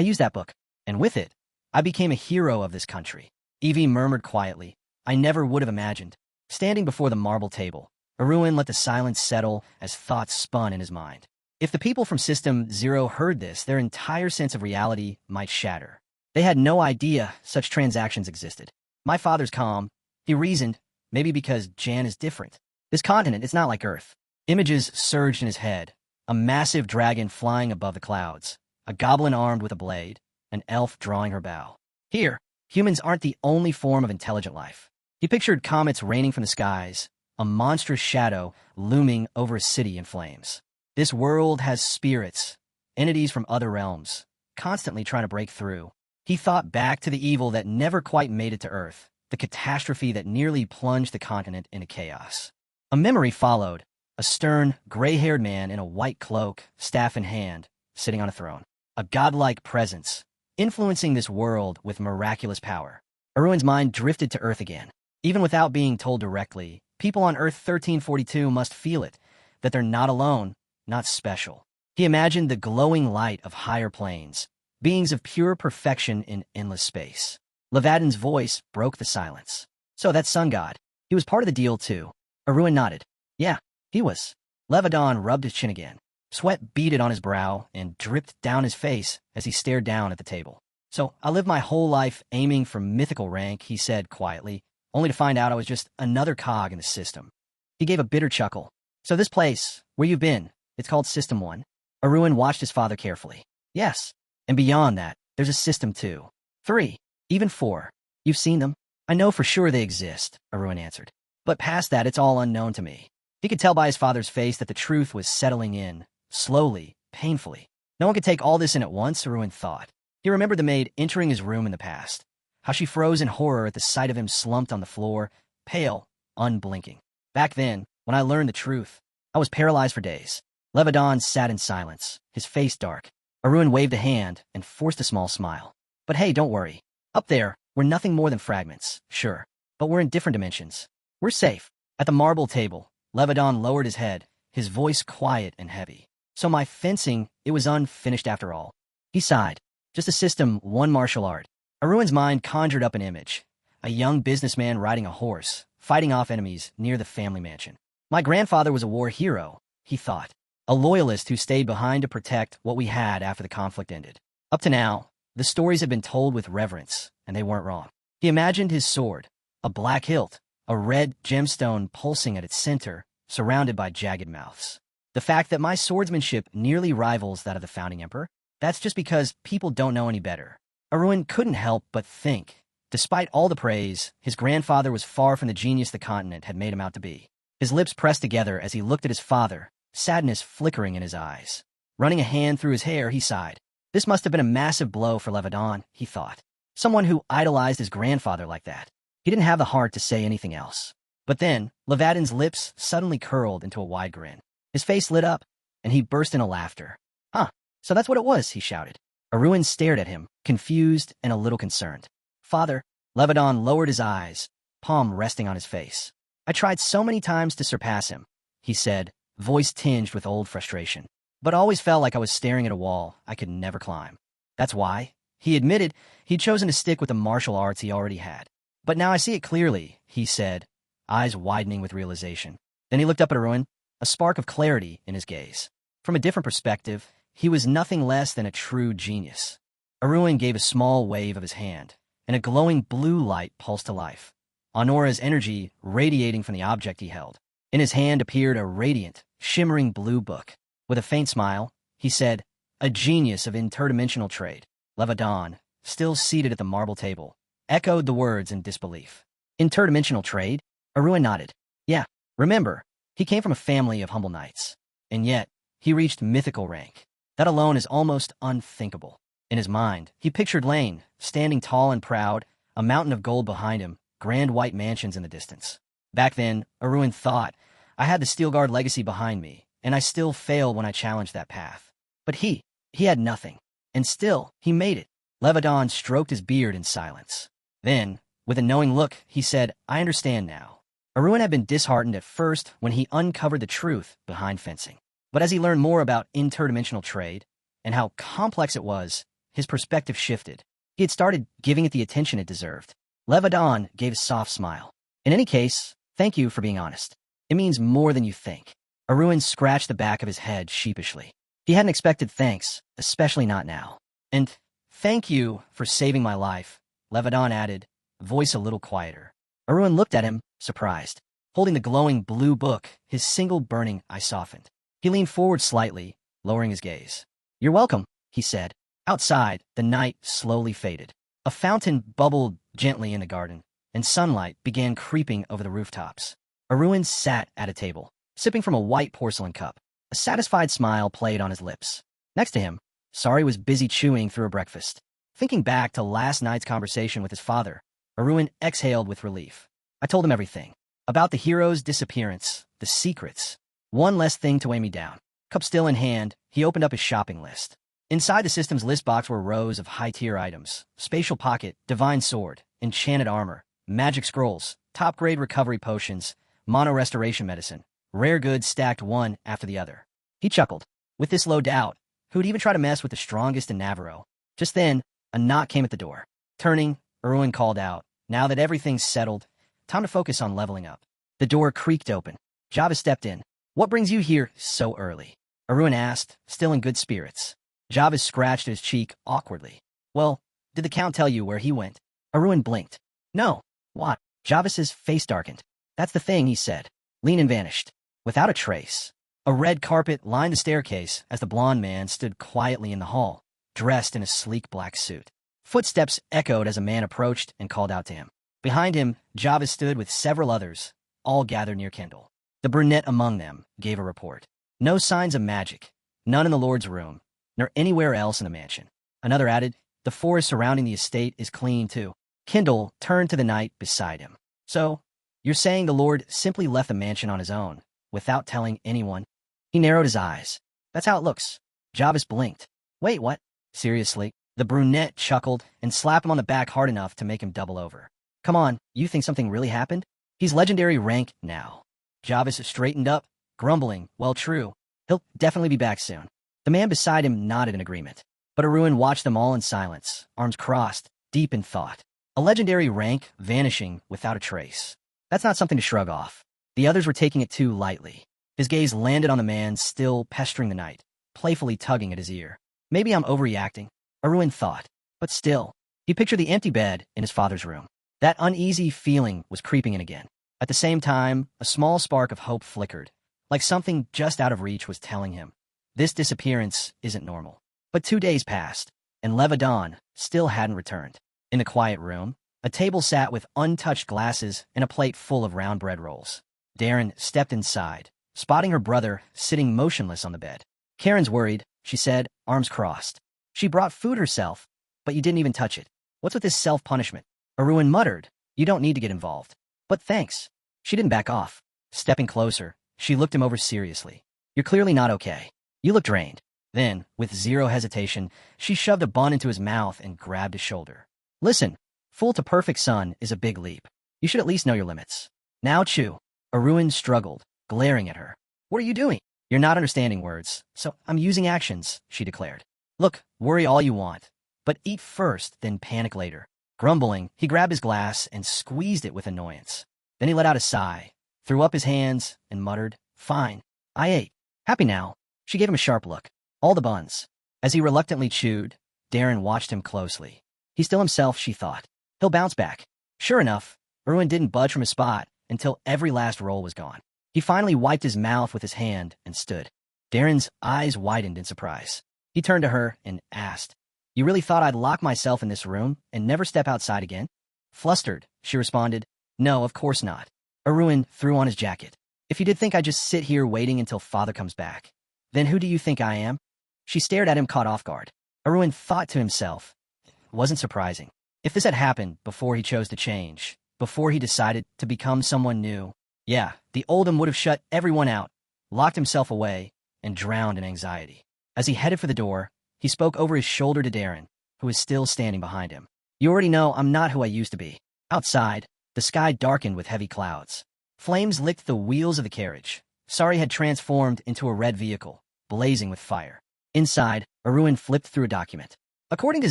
Speaker 1: used that book, and with it, I became a hero of this country. Evie murmured quietly. I never would have imagined. Standing before the marble table, Arun let the silence settle as thoughts spun in his mind. If the people from System Zero heard this, their entire sense of reality might shatter. They had no idea such transactions existed. My father's calm. He reasoned, maybe because Jan is different. This continent is not like Earth. Images surged in his head. A massive dragon flying above the clouds. A goblin armed with a blade. An elf drawing her bow. Here, humans aren't the only form of intelligent life. He pictured comets raining from the skies, a monstrous shadow looming over a city in flames. This world has spirits, entities from other realms, constantly trying to break through. He thought back to the evil that never quite made it to Earth, the catastrophe that nearly plunged the continent into chaos. A memory followed, a stern, gray-haired man in a white cloak, staff in hand, sitting on a throne. A godlike presence, influencing this world with miraculous power. Arun's mind drifted to Earth again. Even without being told directly, people on Earth 1342 must feel it, that they're not alone, not special. He imagined the glowing light of higher planes, beings of pure perfection in endless space. Levadin's voice broke the silence. So that sun god, he was part of the deal too. Arun nodded. Yeah, he was. Levadon rubbed his chin again. Sweat beaded on his brow and dripped down his face as he stared down at the table. So I lived my whole life aiming for mythical rank, he said quietly, only to find out I was just another cog in the system. He gave a bitter chuckle. So this place, where you've been, it's called System 1. Arun watched his father carefully. Yes, and beyond that, there's a System 2, 3, even 4. You've seen them? I know for sure they exist, Arun answered. But past that, it's all unknown to me. He could tell by his father's face that the truth was settling in, slowly, painfully. No one could take all this in at once, Arun thought. He remembered the maid entering his room in the past, how she froze in horror at the sight of him slumped on the floor, pale, unblinking. Back then, when I learned the truth, I was paralyzed for days. Levadon sat in silence, his face dark. Arun waved a hand and forced a small smile. But hey, don't worry. Up there, we're nothing more than fragments, sure. But we're in different dimensions. We're safe. At the marble table, Levadon lowered his head, his voice quiet and heavy. So my fencing, it was unfinished after all. He sighed. Just a System 1 martial art. Arun's mind conjured up an image. A young businessman riding a horse, fighting off enemies near the family mansion. My grandfather was a war hero, he thought. A loyalist who stayed behind to protect what we had after the conflict ended. Up to now, the stories had been told with reverence, and they weren't wrong. He imagined his sword, a black hilt, a red gemstone pulsing at its center, surrounded by jagged mouths. The fact that my swordsmanship nearly rivals that of the founding emperor, that's just because people don't know any better. Arun couldn't help but think. Despite all the praise, his grandfather was far from the genius the continent had made him out to be. His lips pressed together as he looked at his father, sadness flickering in his eyes. Running a hand through his hair, he sighed. This must have been a massive blow for Levadon, he thought. Someone who idolized his grandfather like that. He didn't have the heart to say anything else. But then, Levadon's lips suddenly curled into a wide grin. His face lit up, and he burst into laughter. Huh, so that's what it was, he shouted. Arun stared at him, confused and a little concerned. Father, Levadon lowered his eyes, palm resting on his face. I tried so many times to surpass him, he said, voice tinged with old frustration. But always felt like I was staring at a wall I could never climb. That's why, he admitted, he'd chosen to stick with the martial arts he already had. But now I see it clearly, he said, eyes widening with realization. Then he looked up at Arun, a spark of clarity in his gaze. From a different perspective, he was nothing less than a true genius. Arun gave a small wave of his hand, and a glowing blue light pulsed to life. Honora's energy radiating from the object he held. In his hand appeared a radiant, shimmering blue book. With a faint smile, he said, a genius of interdimensional trade. Levadon, still seated at the marble table, echoed the words in disbelief. Interdimensional trade? Arun nodded. Yeah, remember, he came from a family of humble knights. And yet, he reached mythical rank. That alone is almost unthinkable. In his mind, he pictured Lane, standing tall and proud, a mountain of gold behind him, grand white mansions in the distance. Back then, Arun thought, I had the Steelguard legacy behind me, and I still failed when I challenged that path. But he had nothing. And still, he made it. Levadon stroked his beard in silence. Then, with a knowing look, he said, I understand now. Arun had been disheartened at first when he uncovered the truth behind fencing. But as he learned more about interdimensional trade, and how complex it was, his perspective shifted. He had started giving it the attention it deserved. Levadon gave a soft smile. In any case, thank you for being honest. It means more than you think. Arun scratched the back of his head sheepishly. He hadn't expected thanks, especially not now. And thank you for saving my life, Levadon added, voice a little quieter. Arun looked at him, surprised. Holding the glowing blue book, his single burning eye softened. He leaned forward slightly, lowering his gaze. You're welcome, he said. Outside, the night slowly faded. A fountain bubbled gently in the garden, and sunlight began creeping over the rooftops. Arun sat at a table, sipping from a white porcelain cup. A satisfied smile played on his lips. Next to him, Sari was busy chewing through her breakfast. Thinking back to last night's conversation with his father, Arun exhaled with relief. I told him everything. About the hero's disappearance, the secrets. One less thing to weigh me down. Cup still in hand, he opened up his shopping list. Inside the system's list box were rows of high-tier items. Spatial pocket, divine sword, enchanted armor, magic scrolls, top-grade recovery potions, mono-restoration medicine. Rare goods stacked one after the other. He chuckled. With this low doubt, who'd even try to mess with the strongest in Navarro? Just then, a knock came at the door. Turning, Arun called out, now that everything's settled, time to focus on leveling up. The door creaked open. Java stepped in. What brings you here so early? Arun asked, still in good spirits. Java scratched his cheek awkwardly. Well, did the Count tell you where he went? Arun blinked. No. What? Java's face darkened. That's the thing, he said. Lenin vanished. Without a trace. A red carpet lined the staircase as the blond man stood quietly in the hall, dressed in a sleek black suit. Footsteps echoed as a man approached and called out to him. Behind him, Java stood with several others, all gathered near Kendall. The brunette among them gave a report. No signs of magic, none in the Lord's room, nor anywhere else in the mansion. Another added, the forest surrounding the estate is clean too. Kendall turned to the knight beside him. So, you're saying the Lord simply left the mansion on his own, without telling anyone? He narrowed his eyes. That's how it looks. Javis blinked. Wait, what? Seriously? The brunette chuckled and slapped him on the back hard enough to make him double over. Come on, you think something really happened? He's legendary rank now. Javis straightened up, grumbling, well, true. He'll definitely be back soon. The man beside him nodded in agreement. But Arun watched them all in silence, arms crossed, deep in thought. A legendary rank vanishing without a trace. That's not something to shrug off. The others were taking it too lightly. His gaze landed on the man still pestering the knight, playfully tugging at his ear. Maybe I'm overreacting, Arun thought. But still, he pictured the empty bed in his father's room. That uneasy feeling was creeping in again. At the same time, a small spark of hope flickered, like something just out of reach was telling him, this disappearance isn't normal. But 2 days passed, and Levadon still hadn't returned. In the quiet room, a table sat with untouched glasses and a plate full of round bread rolls. Darren stepped inside, spotting her brother sitting motionless on the bed. Karen's worried, she said, arms crossed. She brought food herself, but you didn't even touch it. What's with this self-punishment? Arun muttered. You don't need to get involved. But thanks. She didn't back off. Stepping closer, she looked him over seriously. You're clearly not okay. You look drained. Then, with zero hesitation, she shoved a bun into his mouth and grabbed his shoulder. Listen, full to perfect son is a big leap. You should at least know your limits. Now chew. Arun struggled, glaring at her. What are you doing? You're not understanding words, so I'm using actions, she declared. Look, worry all you want, but eat first, then panic later. Grumbling, he grabbed his glass and squeezed it with annoyance. Then he let out a sigh, threw up his hands, and muttered, Fine, I ate. Happy now? She gave him a sharp look. All the buns. As he reluctantly chewed, Darren watched him closely. He's still himself, she thought. He'll bounce back. Sure enough, Erwin didn't budge from his spot until every last roll was gone. He finally wiped his mouth with his hand and stood. Darren's eyes widened in surprise. He turned to her and asked, You really thought I'd lock myself in this room and never step outside again? Flustered, she responded, No, of course not. Erwin threw on his jacket. If you did think I'd just sit here waiting until father comes back, then who do you think I am? She stared at him, caught off guard. Erwin thought to himself, It wasn't surprising. If this had happened before he chose to change, before he decided to become someone new, yeah, the Oldham would have shut everyone out, locked himself away, and drowned in anxiety. As he headed for the door, he spoke over his shoulder to Darren, who was still standing behind him. You already know I'm not who I used to be. Outside, the sky darkened with heavy clouds. Flames licked the wheels of the carriage. Sari had transformed into a red vehicle, blazing with fire. Inside, Arun flipped through a document. According to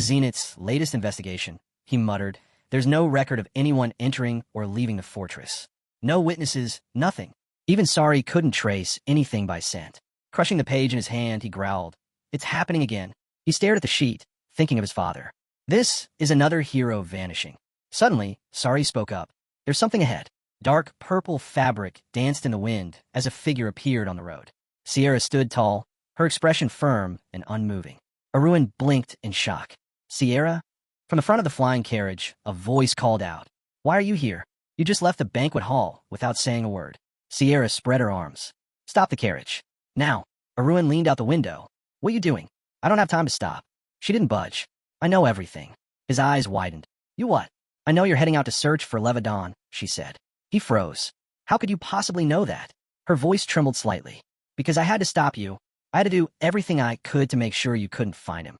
Speaker 1: Zenith's latest investigation, he muttered, there's no record of anyone entering or leaving the fortress. No witnesses, nothing. Even Sari couldn't trace anything by scent. Crushing the page in his hand, he growled, It's happening again. He stared at the sheet, thinking of his father. This is another hero vanishing. Suddenly, Sari spoke up. There's something ahead. Dark purple fabric danced in the wind as a figure appeared on the road. Sierra stood tall, her expression firm and unmoving. Arun blinked in shock. Sierra? From the front of the flying carriage, a voice called out. Why are you here? You just left the banquet hall without saying a word. Sierra spread her arms. Stop the carriage. Now. Arun leaned out the window. What are you doing? I don't have time to stop. She didn't budge. I know everything. His eyes widened. You what? I know you're heading out to search for Levadon, she said. He froze. How could you possibly know that? Her voice trembled slightly. Because I had to stop you. I had to do everything I could to make sure you couldn't find him.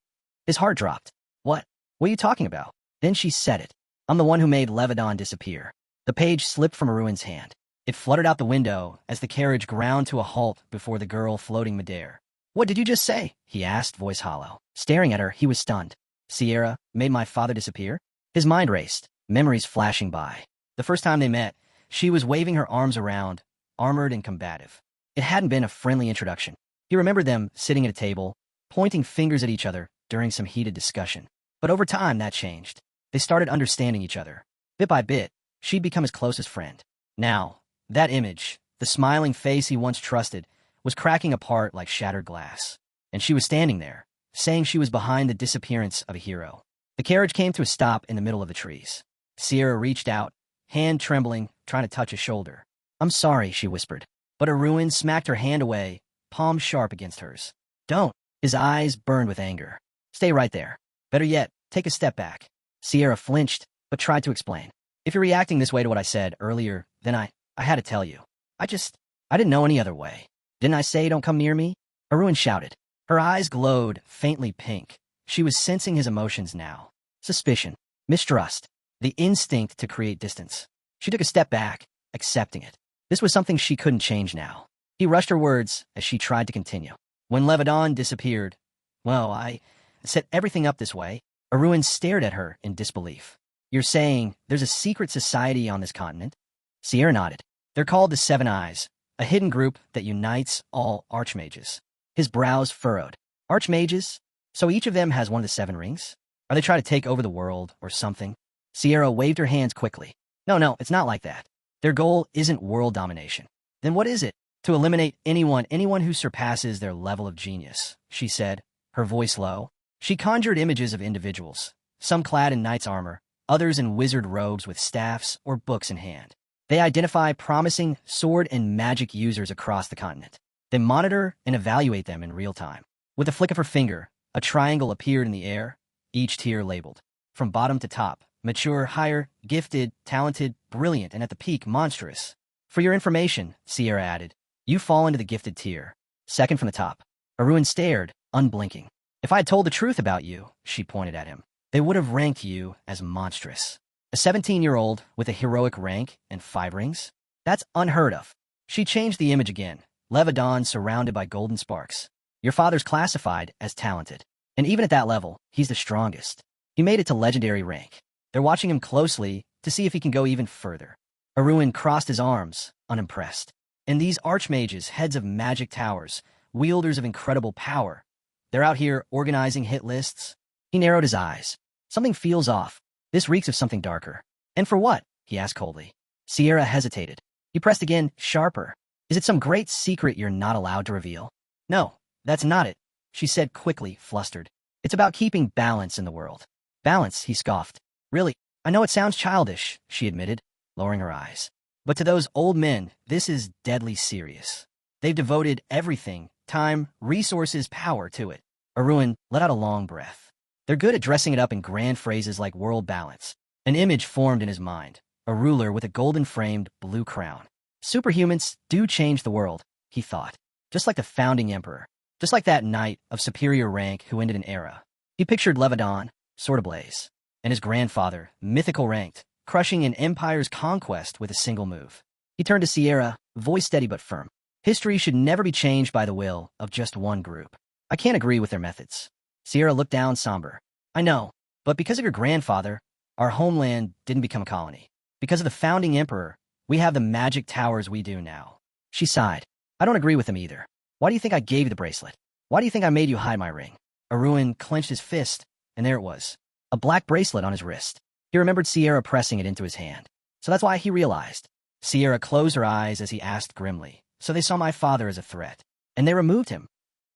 Speaker 1: His heart dropped. What? What are you talking about? Then she said it. I'm the one who made Levadon disappear. The page slipped from Arun's hand. It fluttered out the window as the carriage ground to a halt before the girl floating midair. What did you just say? He asked, voice hollow. Staring at her, he was stunned. Sierra made my father disappear? His mind raced, memories flashing by. The first time they met, she was waving her arms around, armored and combative. It hadn't been a friendly introduction. He remembered them sitting at a table, pointing fingers at each other during some heated discussion. But over time, that changed. They started understanding each other. Bit by bit, she'd become his closest friend. Now, that image, the smiling face he once trusted, was cracking apart like shattered glass. And she was standing there, saying she was behind the disappearance of a hero. The carriage came to a stop in the middle of the trees. Sierra reached out, hand trembling, trying to touch his shoulder. I'm sorry, she whispered. But Arun smacked her hand away, palm sharp against hers. Don't. His eyes burned with anger. Stay right there. Better yet, take a step back. Sierra flinched, but tried to explain. If you're reacting this way to what I said earlier, then I had to tell you. I didn't know any other way. Didn't I say don't come near me? Arun shouted. Her eyes glowed, faintly pink. She was sensing his emotions now. Suspicion, mistrust, the instinct to create distance. She took a step back, accepting it. This was something she couldn't change now. He rushed her words as she tried to continue. When Levadon disappeared, well, I set everything up this way. Arun stared at her in disbelief. You're saying there's a secret society on this continent? Sierra nodded. They're called the Seven Eyes, a hidden group that unites all archmages. His brows furrowed. Archmages? So each of them has one of the 7 rings? Are they trying to take over the world or something? Sierra waved her hands quickly. No, it's not like that. Their goal isn't world domination. Then what is it? To eliminate anyone who surpasses their level of genius, she said, her voice low. She conjured images of individuals, some clad in knight's armor, others in wizard robes with staffs or books in hand. They identify promising sword and magic users across the continent. They monitor and evaluate them in real time. With a flick of her finger, A triangle appeared in the air, each tier labeled. From bottom to top, mature, higher, gifted, talented, brilliant, and at the peak, monstrous. For your information, Sierra added, you fall into the gifted tier. Second from the top. Arun stared, unblinking. If I had told the truth about you, she pointed at him, they would have ranked you as monstrous. A 17-year-old with a heroic rank and 5 rings? That's unheard of. She changed the image again, Levadon surrounded by golden sparks. Your father's classified as talented. And even at that level, he's the strongest. He made it to legendary rank. They're watching him closely to see if he can go even further. Arun crossed his arms, unimpressed. And these archmages, heads of magic towers, wielders of incredible power, they're out here organizing hit lists? He narrowed his eyes. Something feels off. This reeks of something darker. And for what? He asked coldly. Sierra hesitated. He pressed again, sharper. Is it some great secret you're not allowed to reveal? No, that's not it, she said quickly, flustered. It's about keeping balance in the world. Balance, he scoffed. Really? I know it sounds childish, she admitted, lowering her eyes. But to those old men, this is deadly serious. They've devoted everything, time, resources, power to it. Arun let out a long breath. They're good at dressing it up in grand phrases like world balance. An image formed in his mind, a ruler with a golden-framed blue crown. Superhumans do change the world, he thought. Just like the founding emperor. Just like that knight of superior rank who ended an era. He pictured Levadon, sword ablaze, and his grandfather, mythical ranked, crushing an empire's conquest with a single move. He turned to Sierra, voice steady but firm. History should never be changed by the will of just one group. I can't agree with their methods. Sierra looked down somber. I know, but because of your grandfather, our homeland didn't become a colony. Because of the founding emperor, we have the magic towers we do now. She sighed. I don't agree with him either. Why do you think I gave you the bracelet? Why do you think I made you hide my ring? Arun clenched his fist, and there it was. A black bracelet on his wrist. He remembered Sierra pressing it into his hand. So that's why he realized. Sierra closed her eyes as he asked grimly. So they saw my father as a threat. And they removed him.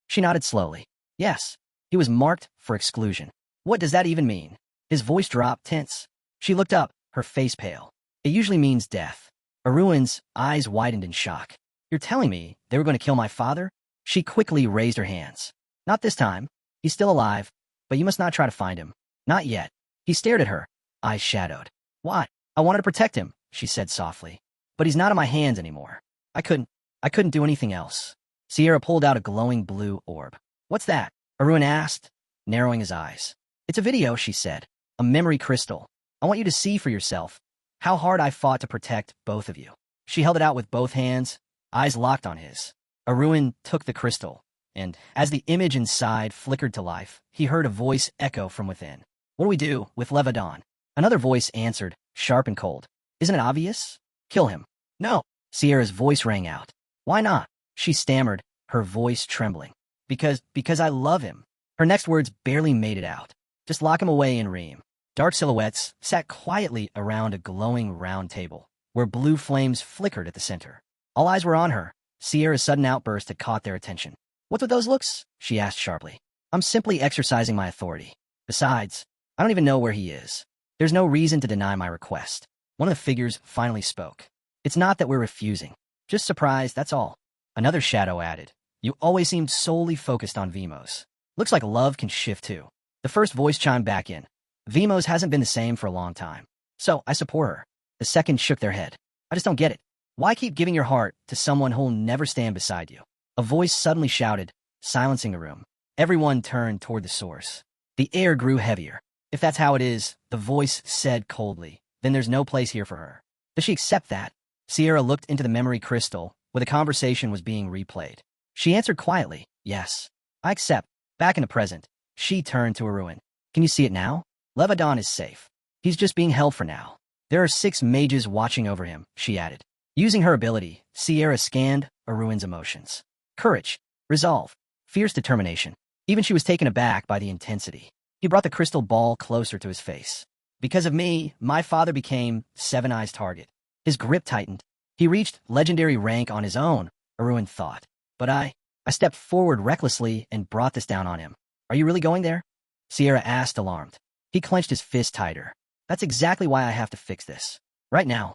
Speaker 1: She nodded slowly. Yes. He was marked for exclusion. What does that even mean? His voice dropped, tense. She looked up, her face pale. It usually means death. Arun's eyes widened in shock. You're telling me they were going to kill my father? She quickly raised her hands. Not this time. He's still alive, but you must not try to find him. Not yet. He stared at her, eyes shadowed. Why? I wanted to protect him, she said softly. But he's not in my hands anymore. I couldn't do anything else. Sierra pulled out a glowing blue orb. What's that? Arun asked, narrowing his eyes. It's a video, she said. A memory crystal. I want you to see for yourself how hard I fought to protect both of you. She held it out with both hands, eyes locked on his. Arun took the crystal, and as the image inside flickered to life, he heard a voice echo from within. What do we do with Levadon? Another voice answered, sharp and cold. Isn't it obvious? Kill him. No. Sierra's voice rang out. Why not? She stammered, her voice trembling. Because I love him. Her next words barely made it out. Just lock him away in Reem. Dark silhouettes sat quietly around a glowing round table, where blue flames flickered at the center. All eyes were on her. Sierra's sudden outburst had caught their attention. What's with those looks? She asked sharply. I'm simply exercising my authority. Besides, I don't even know where he is. There's no reason to deny my request. One of the figures finally spoke. It's not that we're refusing. Just surprised, that's all. Another shadow added. You always seemed solely focused on Vimos. Looks like love can shift too. The first voice chimed back in. Vimos hasn't been the same for a long time. So, I support her. The second shook their head. I just don't get it. Why keep giving your heart to someone who'll never stand beside you? A voice suddenly shouted, silencing the room. Everyone turned toward the source. The air grew heavier. If that's how it is, the voice said coldly, then there's no place here for her. Does she accept that? Sierra looked into the memory crystal, where the conversation was being replayed. She answered quietly, yes. I accept. Back in the present, she turned to Arun. Can you see it now? Levadon is safe. He's just being held for now. There are 6 mages watching over him, she added. Using her ability, Sierra scanned Arun's emotions. Courage, resolve, fierce determination. Even she was taken aback by the intensity. He brought the crystal ball closer to his face. Because of me, my father became Seven Eyes' target. His grip tightened. He reached legendary rank on his own, Arun thought. But I stepped forward recklessly and brought this down on him. Are you really going there? Sierra asked, alarmed. He clenched his fist tighter. That's exactly why I have to fix this. Right now.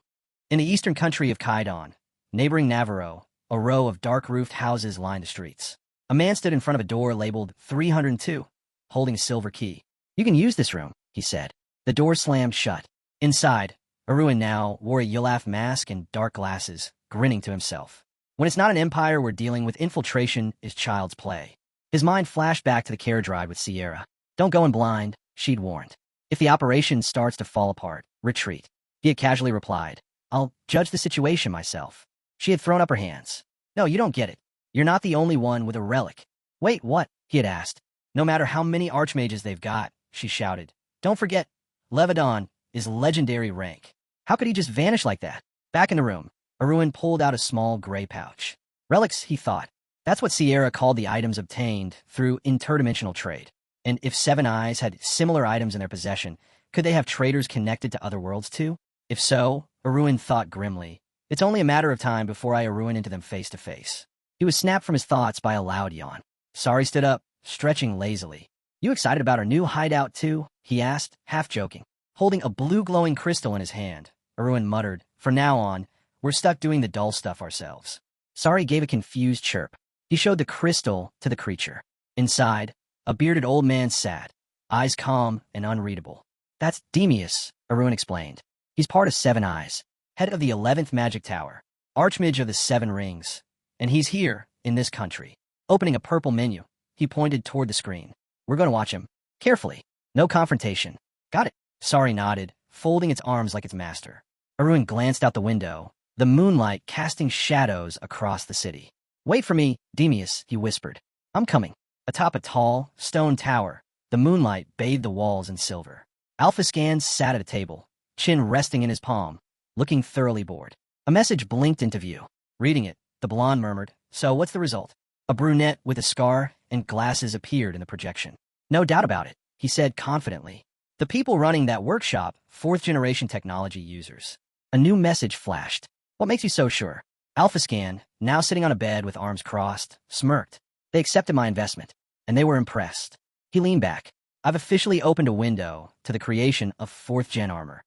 Speaker 1: In the eastern country of Kaidon, neighboring Navarro, a row of dark-roofed houses lined the streets. A man stood in front of a door labeled 302. holding a silver key. You can use this room, he said. The door slammed shut. Inside, Arun now wore a Yulaf mask and dark glasses, grinning to himself. When it's not an empire we're dealing with, infiltration is child's play. His mind flashed back to the carriage ride with Sierra. Don't go in blind, she'd warned. If the operation starts to fall apart, retreat. He had casually replied, I'll judge the situation myself. She had thrown up her hands. No, you don't get it. You're not the only one with a relic. Wait, what? He had asked. No matter how many archmages they've got, she shouted. Don't forget, Levadon is legendary rank. How could he just vanish like that? Back in the room, Arun pulled out a small gray pouch. Relics, he thought. That's what Sierra called the items obtained through interdimensional trade. And if Seven Eyes had similar items in their possession, could they have traders connected to other worlds too? If so, Arun thought grimly, it's only a matter of time before I Arun into them face to face. He was snapped from his thoughts by a loud yawn. Sari stood up, stretching lazily. You excited about our new hideout too? He asked, half joking. Holding a blue glowing crystal in his hand, Arun muttered, from now on, we're stuck doing the dull stuff ourselves. Sari gave a confused chirp. He showed the crystal to the creature. Inside, a bearded old man sat, eyes calm and unreadable. That's Demeus, Arun explained. He's part of Seven Eyes, head of the 11th Magic Tower, Archmage of the Seven Rings, and he's here, in this country. Opening a purple menu, he pointed toward the screen. We're going to watch him. Carefully. No confrontation. Got it. Sari nodded, folding its arms like its master. Arun glanced out the window, the moonlight casting shadows across the city. Wait for me, Demeus, he whispered. I'm coming. Atop a tall, stone tower, the moonlight bathed the walls in silver. Alpha Scans sat at a table, chin resting in his palm, looking thoroughly bored. A message blinked into view. Reading it, the blonde murmured, so what's the result? A brunette with a scar and glasses appeared in the projection. No doubt about it, he said confidently. The people running that workshop, fourth-generation technology users. A new message flashed. What makes you so sure? Alpha Scan, now sitting on a bed with arms crossed, smirked. They accepted my investment, and they were impressed. He leaned back. I've officially opened a window to the creation of fourth-gen armor.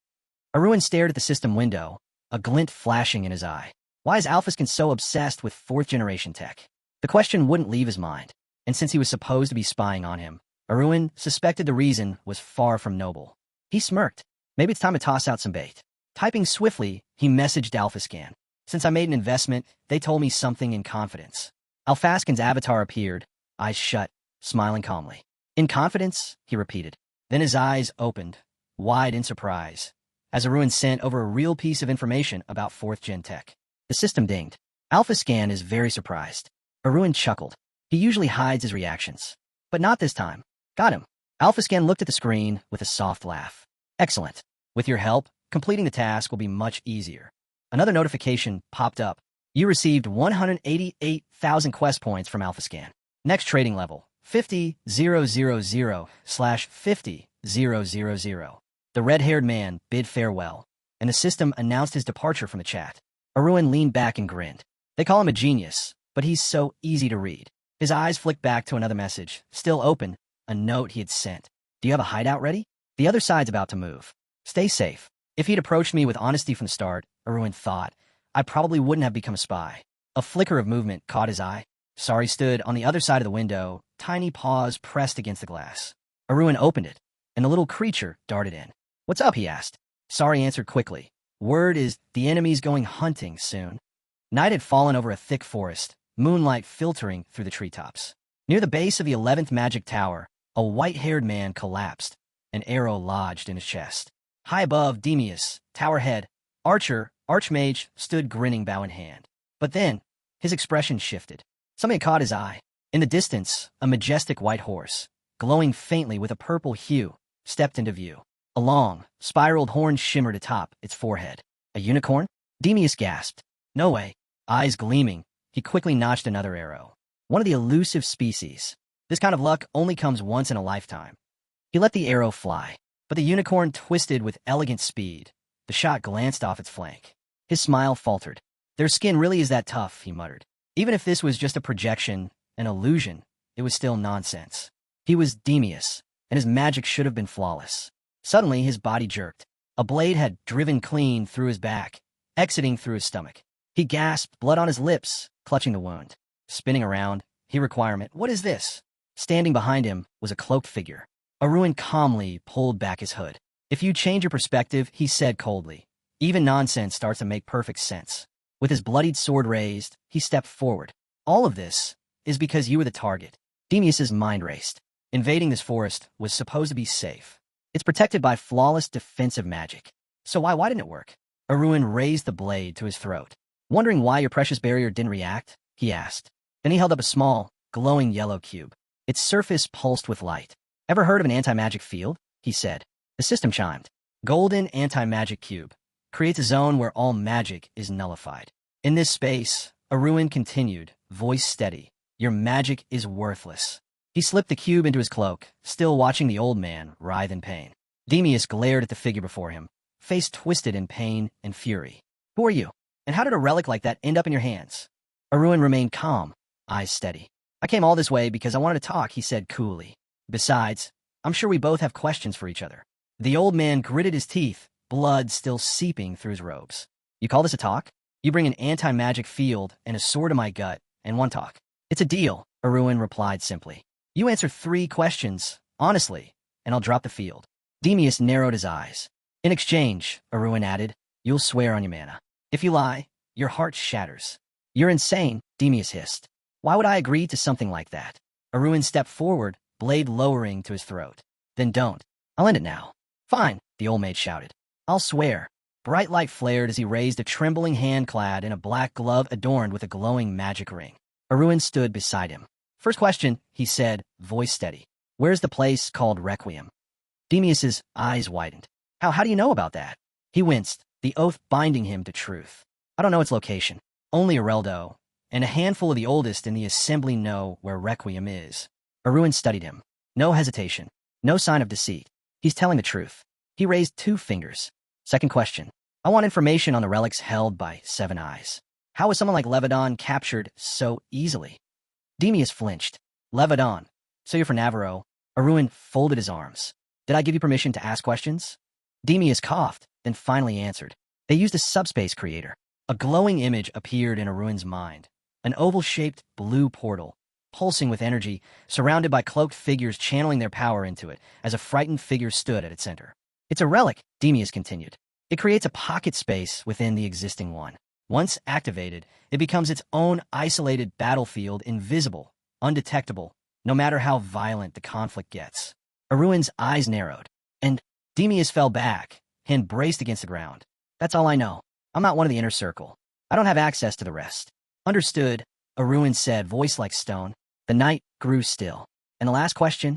Speaker 1: Arun stared at the system window, a glint flashing in his eye. Why is Alpha Scan so obsessed with fourth-generation tech? The question wouldn't leave his mind, and since he was supposed to be spying on him, Arun suspected the reason was far from noble. He smirked. Maybe it's time to toss out some bait. Typing swiftly, he messaged Alpha Scan. Since I made an investment, they told me something in confidence. Alpha Scan's avatar appeared, eyes shut, smiling calmly. In confidence, he repeated. Then his eyes opened, wide in surprise, as Arun sent over a real piece of information about fourth-gen tech. The system dinged. Alpha Scan is very surprised. Arun chuckled. He usually hides his reactions. But not this time. Got him. Alpha Scan looked at the screen with a soft laugh. Excellent. With your help, completing the task will be much easier. Another notification popped up. You received 188,000 quest points from Alpha Scan. Next trading level, 50,000/50,000. The red-haired man bid farewell, and the system announced his departure from the chat. Arun leaned back and grinned. They call him a genius, but he's so easy to read. His eyes flicked back to another message, still open, a note he had sent. Do you have a hideout ready? The other side's about to move. Stay safe. If he'd approached me with honesty from the start, Arun thought, I probably wouldn't have become a spy. A flicker of movement caught his eye. Sari stood on the other side of the window, tiny paws pressed against the glass. Arun opened it, and the little creature darted in. What's up, he asked. Sari answered quickly. Word is the enemy's going hunting soon. Night had fallen over a thick forest, moonlight filtering through the treetops. Near the base of the 11th Magic Tower, a white-haired man collapsed, an arrow lodged in his chest. High above Demeus, tower head, Archer, Archmage, stood grinning bow in hand. But then, his expression shifted. Something caught his eye. In the distance, a majestic white horse, glowing faintly with a purple hue, stepped into view. A long, spiraled horn shimmered atop its forehead. A unicorn? Demeus gasped. No way. Eyes gleaming, he quickly notched another arrow. One of the elusive species. This kind of luck only comes once in a lifetime. He let the arrow fly, but the unicorn twisted with elegant speed. The shot glanced off its flank. His smile faltered. Their skin really is that tough, he muttered. Even if this was just a projection, an illusion, it was still nonsense. He was Demeus, and his magic should have been flawless. Suddenly, his body jerked. A blade had driven clean through his back, exiting through his stomach. He gasped, blood on his lips, clutching the wound. Spinning around, he requirement, what is this? Standing behind him was a cloaked figure. Arun calmly pulled back his hood. If you change your perspective, he said coldly, even nonsense starts to make perfect sense. With his bloodied sword raised, he stepped forward. All of this is because you were the target. Demeus's mind raced. Invading this forest was supposed to be safe. It's protected by flawless defensive magic. So why didn't it work? Arun raised the blade to his throat. Wondering why your precious barrier didn't react, he asked. Then he held up a small, glowing yellow cube. Its surface pulsed with light. Ever heard of an anti-magic field? He said. The system chimed. Golden anti-magic cube. Creates a zone where all magic is nullified. In this space, Arun continued, voice steady. Your magic is worthless. He slipped the cube into his cloak, still watching the old man writhe in pain. Demeus glared at the figure before him, face twisted in pain and fury. Who are you? And how did a relic like that end up in your hands? Arun remained calm, eyes steady. I came all this way because I wanted to talk, he said coolly. Besides, I'm sure we both have questions for each other. The old man gritted his teeth, blood still seeping through his robes. You call this a talk? You bring an anti-magic field and a sword to my gut, and one talk. It's a deal, Arun replied simply. You answer 3 questions, honestly, and I'll drop the field. Demeus narrowed his eyes. In exchange, Arun added, you'll swear on your mana. If you lie, your heart shatters. You're insane, Demeus hissed. Why would I agree to something like that? Arun stepped forward, blade lowering to his throat. Then don't. I'll end it now. Fine, the old maid shouted. I'll swear. Bright light flared as he raised a trembling hand clad in a black glove adorned with a glowing magic ring. Arun stood beside him. First question, he said, voice steady. Where's the place called Requiem? Demeus's eyes widened. How do you know about that? He winced, the oath binding him to truth. I don't know its location. Only Areldo, and a handful of the oldest in the assembly know where Requiem is. Arun studied him. No hesitation. No sign of deceit. He's telling the truth. He raised 2 fingers. Second question. I want information on the relics held by 7 Eyes. How was someone like Levadon captured so easily? Demeus flinched. Levadon. So you're for Navarro. Arun folded his arms. Did I give you permission to ask questions? Demeus coughed, then finally answered. They used a subspace creator. A glowing image appeared in Arun's mind. An oval-shaped blue portal, pulsing with energy, surrounded by cloaked figures channeling their power into it, as a frightened figure stood at its center. It's a relic, Demeus continued. It creates a pocket space within the existing one. Once activated, it becomes its own isolated battlefield, invisible, undetectable, no matter how violent the conflict gets. Arun's eyes narrowed, and Demeus fell back, hand braced against the ground. That's all I know. I'm not one of the inner circle. I don't have access to the rest. Understood, Arun said, voice like stone. The night grew still. And the last question?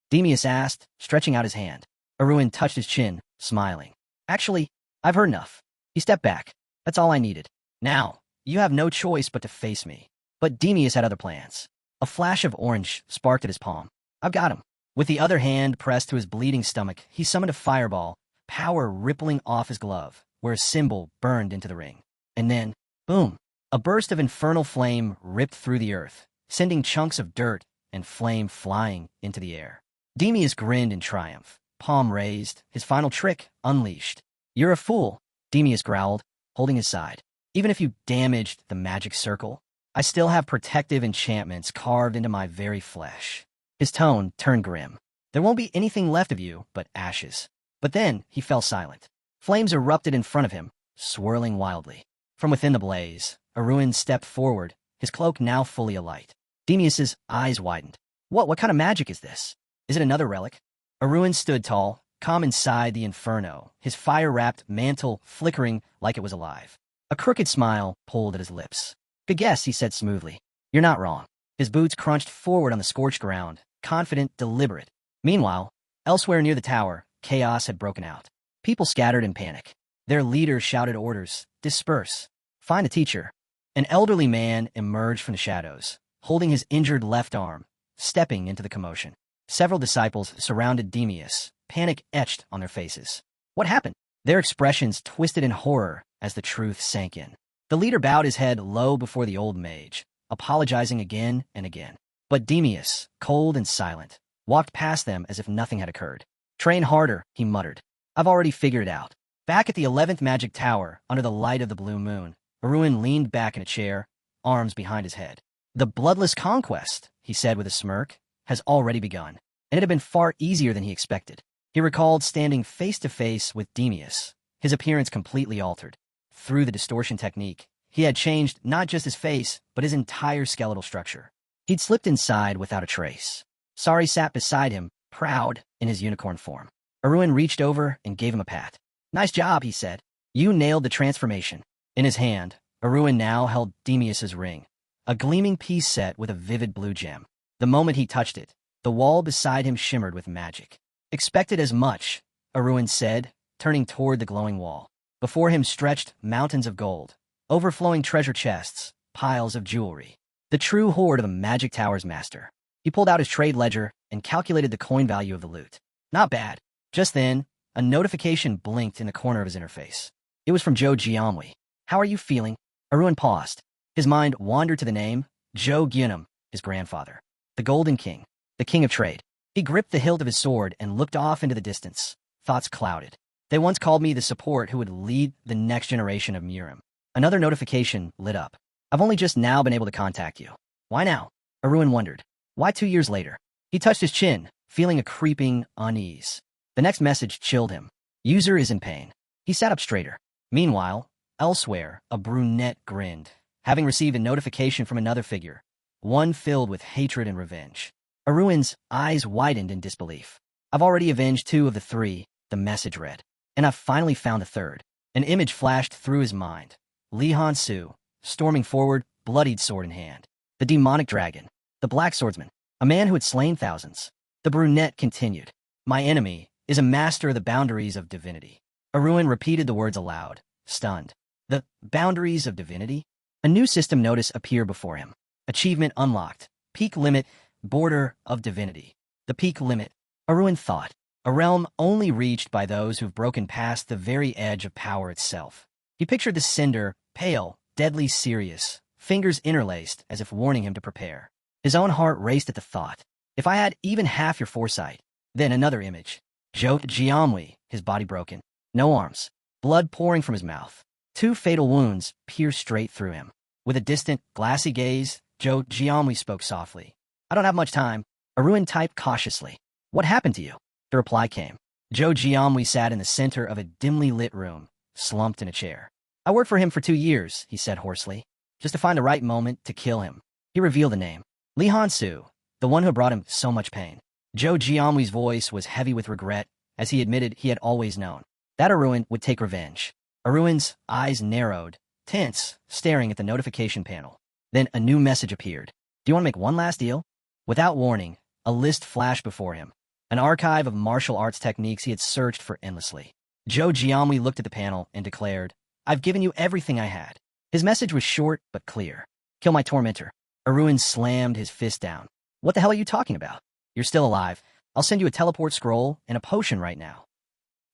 Speaker 1: Demeus asked, stretching out his hand. Arun touched his chin, smiling. Actually, I've heard enough. He stepped back. That's all I needed. Now, you have no choice but to face me. But Demeus had other plans. A flash of orange sparked at his palm. I've got him. With the other hand pressed to his bleeding stomach, he summoned a fireball, power rippling off his glove, where a symbol burned into the ring. And then, boom, a burst of infernal flame ripped through the earth, sending chunks of dirt and flame flying into the air. Demeus grinned in triumph, palm raised, his final trick unleashed. You're a fool, Demeus growled, holding his side. Even if you damaged the magic circle, I still have protective enchantments carved into my very flesh. His tone turned grim. There won't be anything left of you but ashes. But then he fell silent. Flames erupted in front of him, swirling wildly. From within the blaze, Arun stepped forward, his cloak now fully alight. Demeus's eyes widened. What kind of magic is this? Is it another relic? Arun stood tall, calm inside the inferno, his fire-wrapped mantle flickering like it was alive. A crooked smile pulled at his lips. Good guess, he said smoothly. You're not wrong. His boots crunched forward on the scorched ground, confident, deliberate. Meanwhile, elsewhere near the tower, chaos had broken out. People scattered in panic. Their leader shouted orders, disperse. Find a teacher. An elderly man emerged from the shadows, holding his injured left arm, stepping into the commotion. Several disciples surrounded Demeus, panic etched on their faces. What happened? Their expressions twisted in horror as the truth sank in. The leader bowed his head low before the old mage, apologizing again and again. But Demeus, cold and silent, walked past them as if nothing had occurred. Train harder, he muttered. I've already figured it out. Back at the 11th magic tower, under the light of the blue moon, Arun leaned back in a chair, arms behind his head. The bloodless conquest, he said with a smirk, has already begun, and it had been far easier than he expected. He recalled standing face-to-face with Demeus, his appearance completely altered. Through the distortion technique, he had changed not just his face, but his entire skeletal structure. He'd slipped inside without a trace. Sari sat beside him, proud in his unicorn form. Arun reached over and gave him a pat. "Nice job," he said. "You nailed the transformation." In his hand, Arun now held Demeus's ring, a gleaming piece set with a vivid blue gem. The moment he touched it, the wall beside him shimmered with magic. "Expected as much," Arun said, turning toward the glowing wall. Before him stretched mountains of gold, overflowing treasure chests, piles of jewelry. The true hoard of a Magic Tower's master. He pulled out his trade ledger and calculated the coin value of the loot. Not bad. Just then, a notification blinked in the corner of his interface. It was from Joe Giamwi. "How are you feeling?" Arun paused. His mind wandered to the name, Joe Gyunum, his grandfather. The Golden King, the King of Trade. He gripped the hilt of his sword and looked off into the distance. Thoughts clouded. "They once called me the support who would lead the next generation of Murim." Another notification lit up. "I've only just now been able to contact you." "Why now?" Arun wondered. Why 2 years later? He touched his chin, feeling a creeping unease. The next message chilled him. "User is in pain." He sat up straighter. Meanwhile, elsewhere, a brunette grinned, having received a notification from another figure, one filled with hatred and revenge. Arun's eyes widened in disbelief. "I've already avenged 2 of the 3, the message read. And I've finally found the 3rd. An image flashed through his mind. Li Han-su, storming forward, bloodied sword in hand. The demonic dragon. The black swordsman. A man who had slain thousands. The brunette continued. "My enemy is a master of the boundaries of divinity." Arun repeated the words aloud, stunned. The boundaries of divinity? A new system notice appeared before him. Achievement unlocked. Peak limit, border of divinity. The peak limit, Arun thought. A realm only reached by those who've broken past the very edge of power itself. He pictured the cinder, pale, deadly serious, fingers interlaced as if warning him to prepare. His own heart raced at the thought. If I had even half your foresight. Then another image. Joe Giamwi, his body broken. No arms. Blood pouring from his mouth. 2 fatal wounds pierced straight through him. With a distant, glassy gaze, Joe Giamwi spoke softly. "I don't have much time." Arun typed cautiously. "What happened to you?" The reply came. Joe Giamwi sat in the center of a dimly lit room, slumped in a chair. "I worked for him for 2 years," he said hoarsely, "just to find the right moment to kill him." He revealed the name. Li Han-su, the one who brought him so much pain. Joe Giamwi's voice was heavy with regret, as he admitted he had always known that Arun would take revenge. Arun's eyes narrowed, tense, staring at the notification panel. Then a new message appeared. "Do you want to make one last deal?" Without warning, a list flashed before him. An archive of martial arts techniques he had searched for endlessly. Joe Giamwi looked at the panel and declared, "I've given you everything I had." His message was short but clear. "Kill my tormentor." Arun slammed his fist down. "What the hell are you talking about? You're still alive. I'll send you a teleport scroll and a potion right now."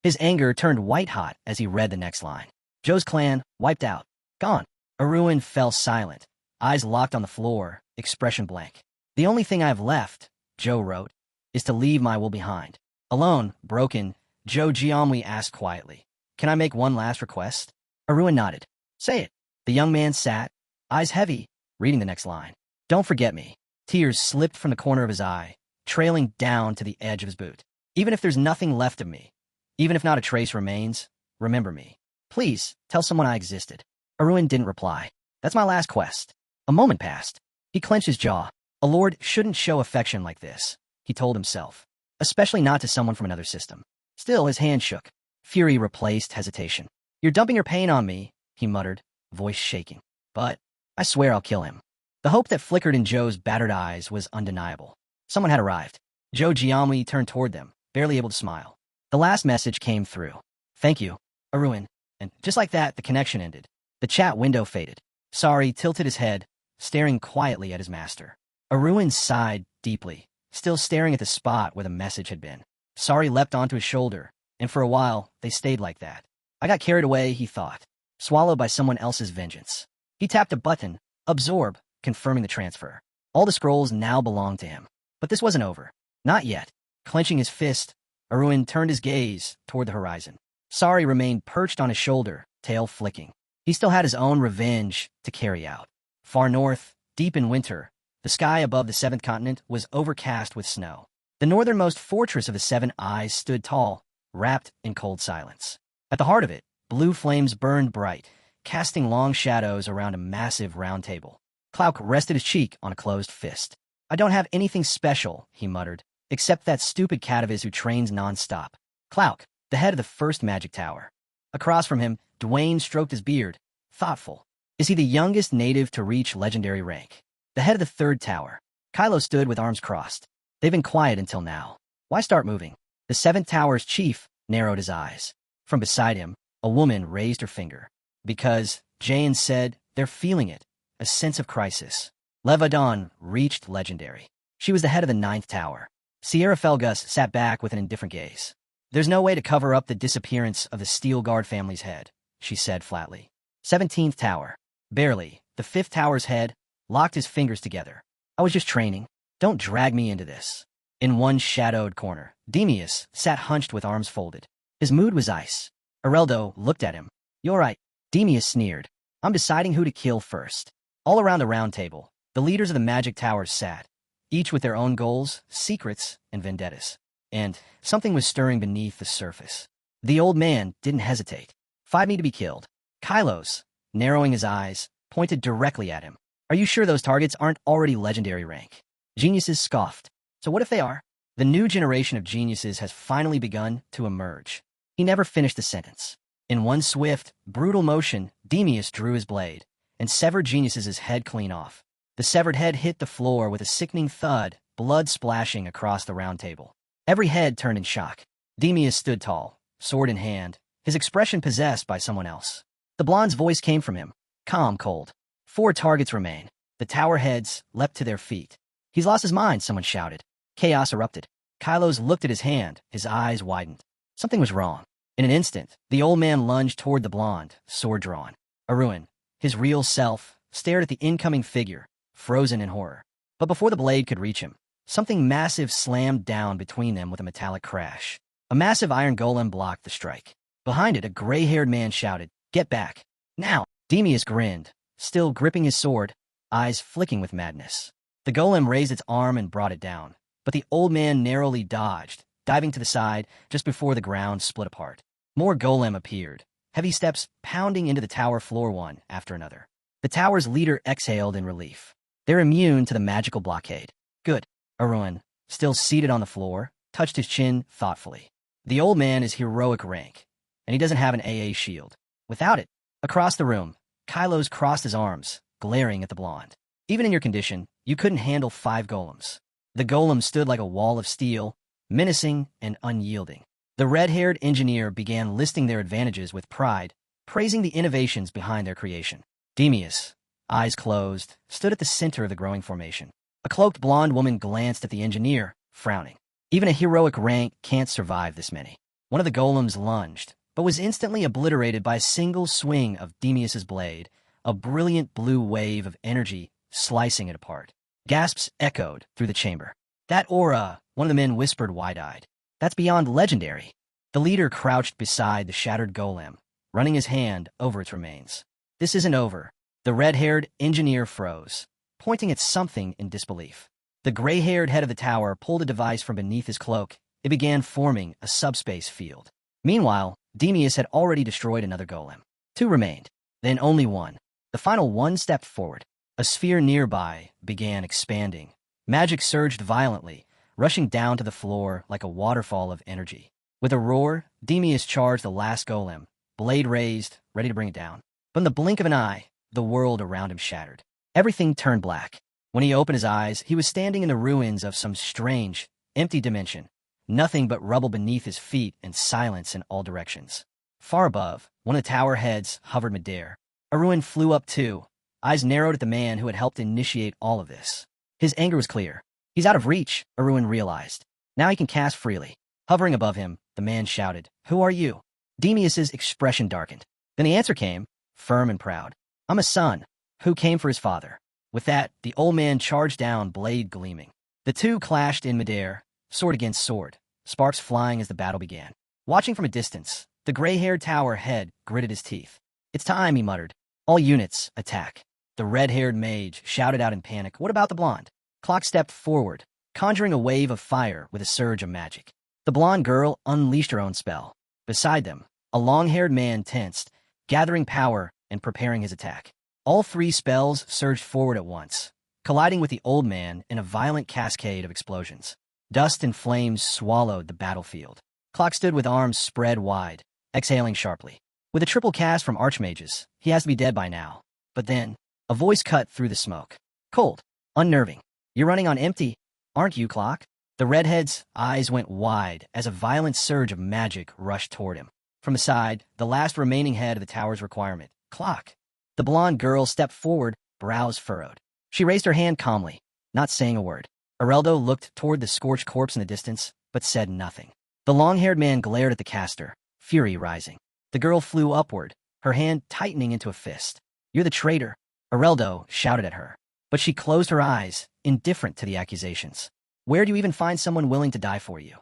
Speaker 1: His anger turned white-hot as he read the next line. Joe's clan, wiped out. Gone. Arun fell silent, eyes locked on the floor, expression blank. "The only thing I have left," Joe wrote, "is to leave my will behind." Alone, broken, Joe Giamwi asked quietly, "Can I make one last request?" Arun nodded. "Say it." The young man sat, eyes heavy, reading the next line. "Don't forget me." Tears slipped from the corner of his eye, trailing down to the edge of his boot. "Even if there's nothing left of me, even if not a trace remains, remember me. Please, tell someone I existed." Arun didn't reply. "That's my last quest." A moment passed. He clenched his jaw. A lord shouldn't show affection like this, he told himself, especially not to someone from another system. Still, his hand shook. Fury replaced hesitation. "You're dumping your pain on me," he muttered, voice shaking. "But I swear I'll kill him." The hope that flickered in Joe's battered eyes was undeniable. Someone had arrived. Joe Giamwi turned toward them, barely able to smile. The last message came through. "Thank you, Arun." And just like that, the connection ended. The chat window faded. Sari tilted his head, staring quietly at his master. Arun sighed deeply, still staring at the spot where the message had been. Sari leapt onto his shoulder, and for a while, they stayed like that. I got carried away, he thought, swallowed by someone else's vengeance. He tapped a button, absorb, confirming the transfer. All the scrolls now belonged to him. But this wasn't over. Not yet. Clenching his fist, Arun turned his gaze toward the horizon. Sari remained perched on his shoulder, tail flicking. He still had his own revenge to carry out. Far north, deep in winter, The sky above the seventh continent was overcast with snow. The northernmost fortress of the Seven Eyes stood tall, wrapped in cold silence. At the heart of it, blue flames burned bright, casting long shadows around a massive round table. Clouk rested his cheek on a closed fist. "I don't have anything special," he muttered, "except that stupid cat of his who trains non-stop." Clouk, the head of the first magic tower. Across from him, Dwayne stroked his beard, thoughtful. Is he the youngest native to reach legendary rank? The head of the third tower. Kylo stood with arms crossed. They've been quiet until now. Why start moving? The seventh tower's chief narrowed his eyes. From beside him, a woman raised her finger. Because, Jayan said, they're feeling it. A sense of crisis. Levadon reached legendary. She was the head of the ninth tower. Sierra Felgus sat back with an indifferent gaze. There's no way to cover up the disappearance of the Steel Guard family's head, she said flatly. 17th tower. Barely, the fifth tower's head locked his fingers together. I was just training. Don't drag me into this. In one shadowed corner, Demius sat hunched with arms folded. His mood was ice. Areldo looked at him. You're right. Demius sneered. I'm deciding who to kill first. All around the round table, the leaders of the magic towers sat, each with their own goals, secrets, and vendettas. And something was stirring beneath the surface. The old man didn't hesitate. 5 need to be killed. Kylos, narrowing his eyes, pointed directly at him. Are you sure those targets aren't already legendary rank? Geniuses scoffed. So what if they are? The new generation of geniuses has finally begun to emerge. He never finished the sentence. In one swift, brutal motion, Demius drew his blade and severed Genius's head clean off. The severed head hit the floor with a sickening thud, blood splashing across the round table. Every head turned in shock. Demius stood tall, sword in hand, his expression possessed by someone else. The blonde's voice came from him, calm, cold. 4 targets remain. The tower heads leapt to their feet. He's lost his mind, someone shouted. Chaos erupted. Kylos looked at his hand, his eyes widened. Something was wrong. In an instant, the old man lunged toward the blonde, sword drawn. Arun, his real self, stared at the incoming figure, frozen in horror. But before the blade could reach him, something massive slammed down between them with a metallic crash. A massive iron golem blocked the strike. Behind it, a gray-haired man shouted, "Get back! Now!" Demius grinned, still gripping his sword, eyes flicking with madness. The golem raised its arm and brought it down, but the old man narrowly dodged, diving to the side just before the ground split apart. More golem appeared, heavy steps pounding into the tower floor one after another. The tower's leader exhaled in relief. They're immune to the magical blockade. Good. Arun, still seated on the floor, touched his chin thoughtfully. The old man is heroic rank, and he doesn't have an AA shield. Without it, across the room, Kylos crossed his arms, glaring at the blonde. Even in your condition, you couldn't handle 5 golems. The golem stood like a wall of steel, menacing and unyielding. The red-haired engineer began listing their advantages with pride, praising the innovations behind their creation. Demius, eyes closed, stood at the center of the growing formation. A cloaked blonde woman glanced at the engineer, frowning. Even a heroic rank can't survive this many. One of the golems lunged, but was instantly obliterated by a single swing of Demius's blade, a brilliant blue wave of energy slicing it apart. Gasps echoed through the chamber. That aura, one of the men whispered wide-eyed. That's beyond legendary. The leader crouched beside the shattered golem, running his hand over its remains. This isn't over. The red-haired engineer froze, pointing at something in disbelief. The gray-haired head of the tower pulled a device from beneath his cloak. It began forming a subspace field. Meanwhile, Demius had already destroyed another golem. 2 remained, then only 1. The final one stepped forward. A sphere nearby began expanding. Magic surged violently, rushing down to the floor like a waterfall of energy. With a roar, Demius charged the last golem, blade raised, ready to bring it down. But in the blink of an eye, the world around him shattered. Everything turned black. When he opened his eyes, he was standing in the ruins of some strange, empty dimension. Nothing but rubble beneath his feet and silence in all directions. Far above, one of the tower heads hovered midair. Arun flew up too, eyes narrowed at the man who had helped initiate all of this. His anger was clear. He's out of reach, Arun realized. Now he can cast freely. Hovering above him, the man shouted, "Who are you?" Demius's expression darkened. Then the answer came, firm and proud. "I'm a son, who came for his father." With that, the old man charged down, blade gleaming. The two clashed in midair, sword against sword, sparks flying as the battle began. Watching from a distance, the gray-haired tower head gritted his teeth. "It's time," he muttered. "All units, attack." The red-haired mage shouted out in panic, "What about the blonde?" Clock stepped forward, conjuring a wave of fire with a surge of magic. The blonde girl unleashed her own spell. Beside them, a long-haired man tensed, gathering power and preparing his attack. All three spells surged forward at once, colliding with the old man in a violent cascade of explosions. Dust and flames swallowed the battlefield. Clock stood with arms spread wide, exhaling sharply. With a triple cast from Archmages, he has to be dead by now. But then, a voice cut through the smoke. Cold, unnerving. You're running on empty, aren't you, Clock? The redhead's eyes went wide as a violent surge of magic rushed toward him. From the side, the last remaining head of the tower's requirement, Clock. The blonde girl stepped forward, brows furrowed. She raised her hand calmly, not saying a word. Areldo looked toward the scorched corpse in the distance, but said nothing. The long-haired man glared at the caster, fury rising. The girl flew upward, her hand tightening into a fist. You're the traitor, Areldo shouted at her. But she closed her eyes, indifferent to the accusations. Where do you even find someone willing to die for you?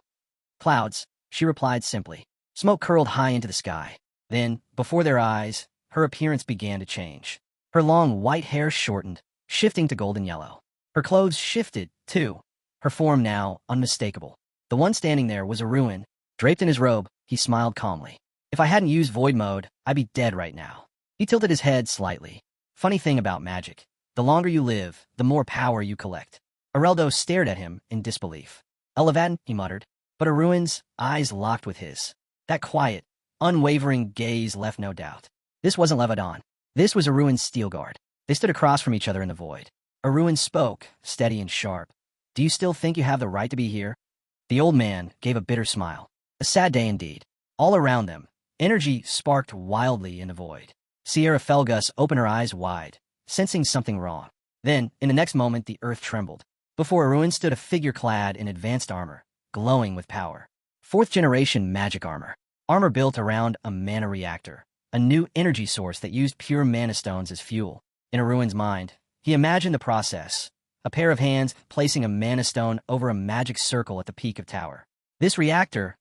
Speaker 1: Clouds, she replied simply. Smoke curled high into the sky. Then, before their eyes, her appearance began to change. Her long white hair shortened, shifting to golden yellow. Her clothes shifted, too, her form now unmistakable. The one standing there was a ruin. Draped in his robe, he smiled calmly. If I hadn't used void mode, I'd be dead right now. He tilted his head slightly. Funny thing about magic. The longer you live, the more power you collect. Areldo stared at him in disbelief. Elevaden, he muttered, but Aruin's eyes locked with his. That quiet, unwavering gaze left no doubt. This wasn't Levadan. This was Aruin's steel guard. They stood across from each other in the void. Aruin spoke, steady and sharp. Do you still think you have the right to be here? The old man gave a bitter smile. A sad day indeed. All around them, energy sparked wildly in the void. Sierra Felgus opened her eyes wide, sensing something wrong. Then, in the next moment, the earth trembled. Before Aruin stood a figure clad in advanced armor, glowing with power. Fourth-generation magic armor. Armor built around a mana reactor, a new energy source that used pure mana stones as fuel. In Aruin's mind, he imagined the process, a pair of hands placing a mana stone over a magic circle at the peak of tower. This reactor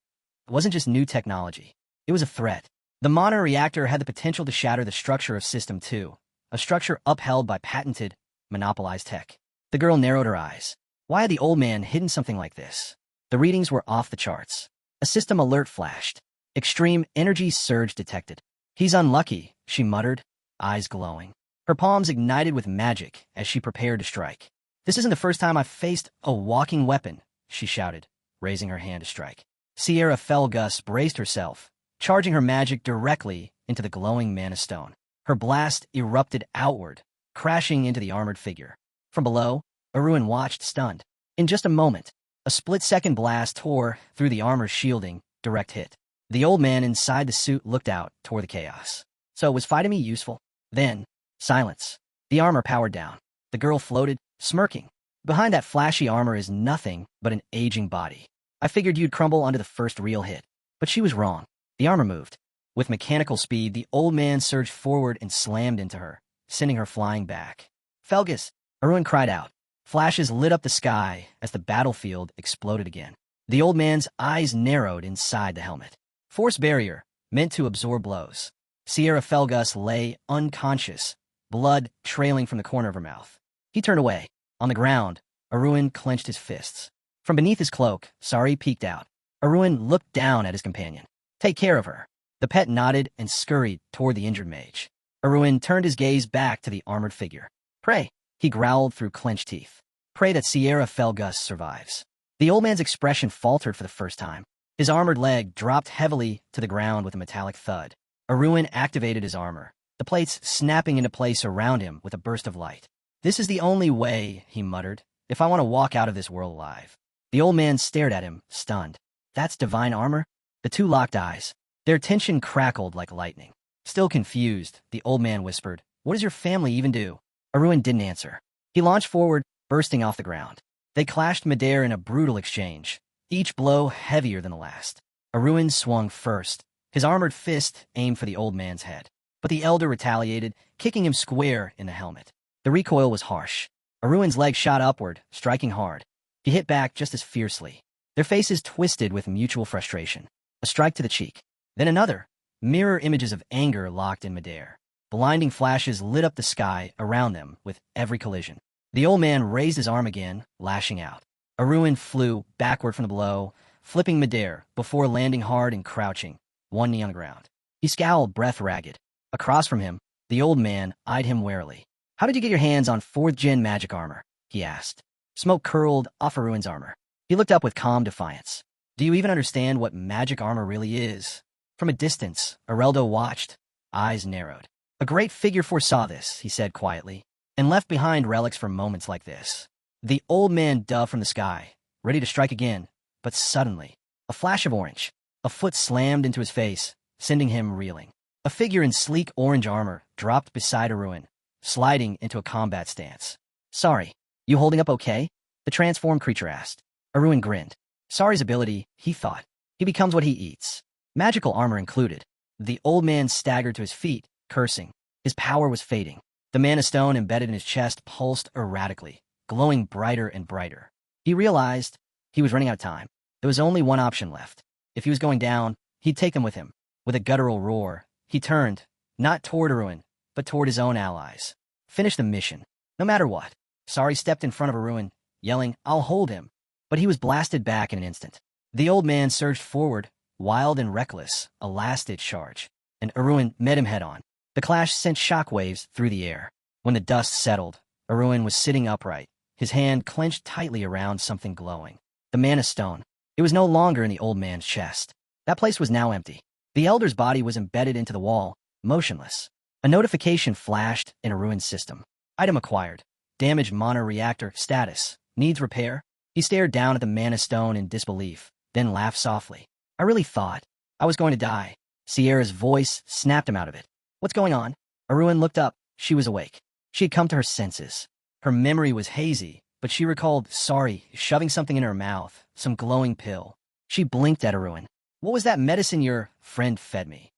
Speaker 1: wasn't just new technology. It was a threat. The mana reactor had the potential to shatter the structure of System 2, a structure upheld by patented, monopolized tech. The girl narrowed her eyes. Why had the old man hidden something like this? The readings were off the charts. A system alert flashed. Extreme energy surge detected. He's unlucky, she muttered, eyes glowing. Her palms ignited with magic as she prepared to strike. This isn't the first time I've faced a walking weapon, she shouted, raising her hand to strike. Sierra Felgus braced herself, charging her magic directly into the glowing mana stone. Her blast erupted outward, crashing into the armored figure. From below, Aruin watched stunned. In just a moment, a split-second blast tore through the armor's shielding, direct hit. The old man inside the suit looked out toward the chaos. So was fighting me useful? Then, silence. The armor powered down. The girl floated, smirking. Behind that flashy armor is nothing but an aging body. I figured you'd crumble under the first real hit. But she was wrong. The armor moved. With mechanical speed, the old man surged forward and slammed into her, sending her flying back. Felgus! Aruin cried out. Flashes lit up the sky as the battlefield exploded again. The old man's eyes narrowed inside the helmet. Force barrier, meant to absorb blows. Sierra Felgus lay unconscious, blood trailing from the corner of her mouth. He turned away. On the ground, Aruin clenched his fists. From beneath his cloak, Sari peeked out. Aruin looked down at his companion. Take care of her. The pet nodded and scurried toward the injured mage. Aruin turned his gaze back to the armored figure. Pray, he growled through clenched teeth. Pray that Sierra Felgus survives. The old man's expression faltered for the first time. His armored leg dropped heavily to the ground with a metallic thud. Aruin activated his armor, the plates snapping into place around him with a burst of light. This is the only way, he muttered, if I want to walk out of this world alive. The old man stared at him, stunned. That's divine armor? The two locked eyes. Their tension crackled like lightning. Still confused, the old man whispered, What does your family even do? Aruin didn't answer. He launched forward, bursting off the ground. They clashed midair in a brutal exchange, each blow heavier than the last. Aruin swung first, his armored fist aimed for the old man's head. But the elder retaliated, kicking him square in the helmet. The recoil was harsh. Aruin's leg shot upward, striking hard. He hit back just as fiercely. Their faces twisted with mutual frustration. A strike to the cheek. Then another. Mirror images of anger locked in midair. Blinding flashes lit up the sky around them with every collision. The old man raised his arm again, lashing out. Arun flew backward from the blow, flipping midair before landing hard and crouching, one knee on the ground. He scowled, breath ragged. Across from him, the old man eyed him warily. "How did you get your hands on 4th gen magic armor?" he asked. Smoke curled off Arun's armor. He looked up with calm defiance. "Do you even understand what magic armor really is?" From a distance, Areldo watched, eyes narrowed. "A great figure foresaw this," he said quietly, "and left behind relics for moments like this." The old man dove from the sky, ready to strike again, but suddenly, a flash of orange, a foot slammed into his face, sending him reeling. A figure in sleek orange armor dropped beside Arun, sliding into a combat stance. "Sorry, you holding up okay?" the transformed creature asked. Arun grinned. Sari's ability, he thought. He becomes what he eats. Magical armor included. The old man staggered to his feet, cursing. His power was fading. The mana stone embedded in his chest pulsed erratically, glowing brighter and brighter. He realized he was running out of time. There was only one option left. If he was going down, he'd take them with him. With a guttural roar, he turned, not toward Arun, but toward his own allies. Finish the mission, no matter what. Sari stepped in front of Arun, yelling, "I'll hold him." But he was blasted back in an instant. The old man surged forward, wild and reckless, a last-ditch charge, and Arun met him head-on. The clash sent shockwaves through the air. When the dust settled, Arun was sitting upright, his hand clenched tightly around something glowing. The mana stone. It was no longer in the old man's chest. That place was now empty. The elder's body was embedded into the wall, motionless. A notification flashed in Arun's system. Item acquired. Damaged mana reactor status. Needs repair. He stared down at the mana stone in disbelief, then laughed softly. "I really thought I was going to die." Sierra's voice snapped him out of it. "What's going on?" Arun looked up. She was awake. She had come to her senses. Her memory was hazy, but she recalled Sari shoving something in her mouth, some glowing pill. She blinked at Arun. "What was that medicine your friend fed me?"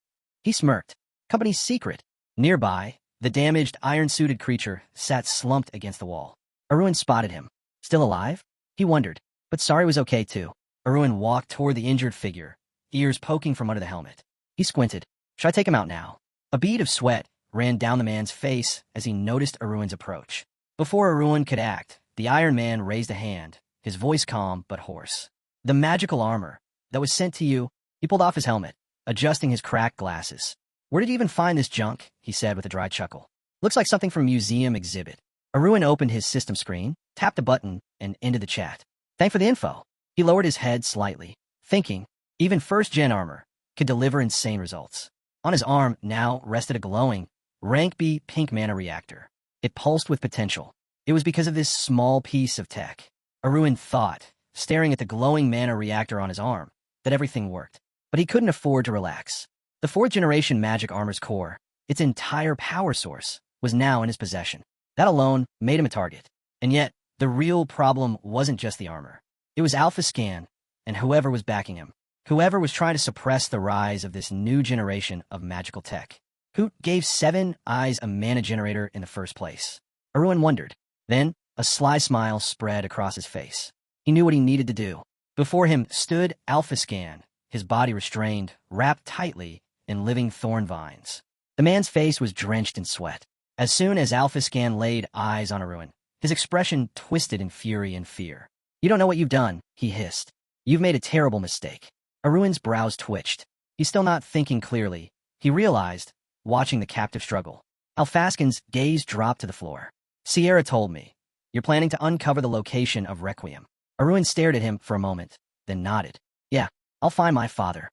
Speaker 1: He smirked. "Company's secret." Nearby, the damaged, iron-suited creature sat slumped against the wall. Arun spotted him. Still alive? He wondered, but Sari was okay too. Arun walked toward the injured figure, ears poking from under the helmet. He squinted. "Should I take him out now?" A bead of sweat ran down the man's face as he noticed Arun's approach. Before Arun could act, the Iron Man raised a hand, his voice calm but hoarse. "The magical armor that was sent to you." He pulled off his helmet, adjusting his cracked glasses. "Where did you even find this junk?" he said with a dry chuckle. "Looks like something from a museum exhibit." Arun opened his system screen, tapped a button, and ended the chat. "Thanks for the info." He lowered his head slightly, thinking even first-gen armor could deliver insane results. On his arm now rested a glowing, rank B pink mana reactor. It pulsed with potential. It was because of this small piece of tech. Arun thought, staring at the glowing mana reactor on his arm, that everything worked. But he couldn't afford to relax. The 4th-generation magic armor's core, its entire power source, was now in his possession. That alone made him a target. And yet, the real problem wasn't just the armor. It was Alpha Scan, and whoever was backing him. Whoever was trying to suppress the rise of this new generation of magical tech. Who gave 7 Eyes a mana generator in the first place? Arun wondered. Then, a sly smile spread across his face. He knew what he needed to do. Before him stood Alpha Scan, his body restrained, wrapped tightly in living thorn vines. The man's face was drenched in sweat. As soon as Alpha Scan laid eyes on Arun, his expression twisted in fury and fear. "You don't know what you've done," he hissed. "You've made a terrible mistake." Arun's brows twitched. He's still not thinking clearly. He realized, watching the captive struggle. Alphaskin's gaze dropped to the floor. "Sierra told me. You're planning to uncover the location of Requiem." Arun stared at him for a moment, then nodded. "Yeah, I'll find my father."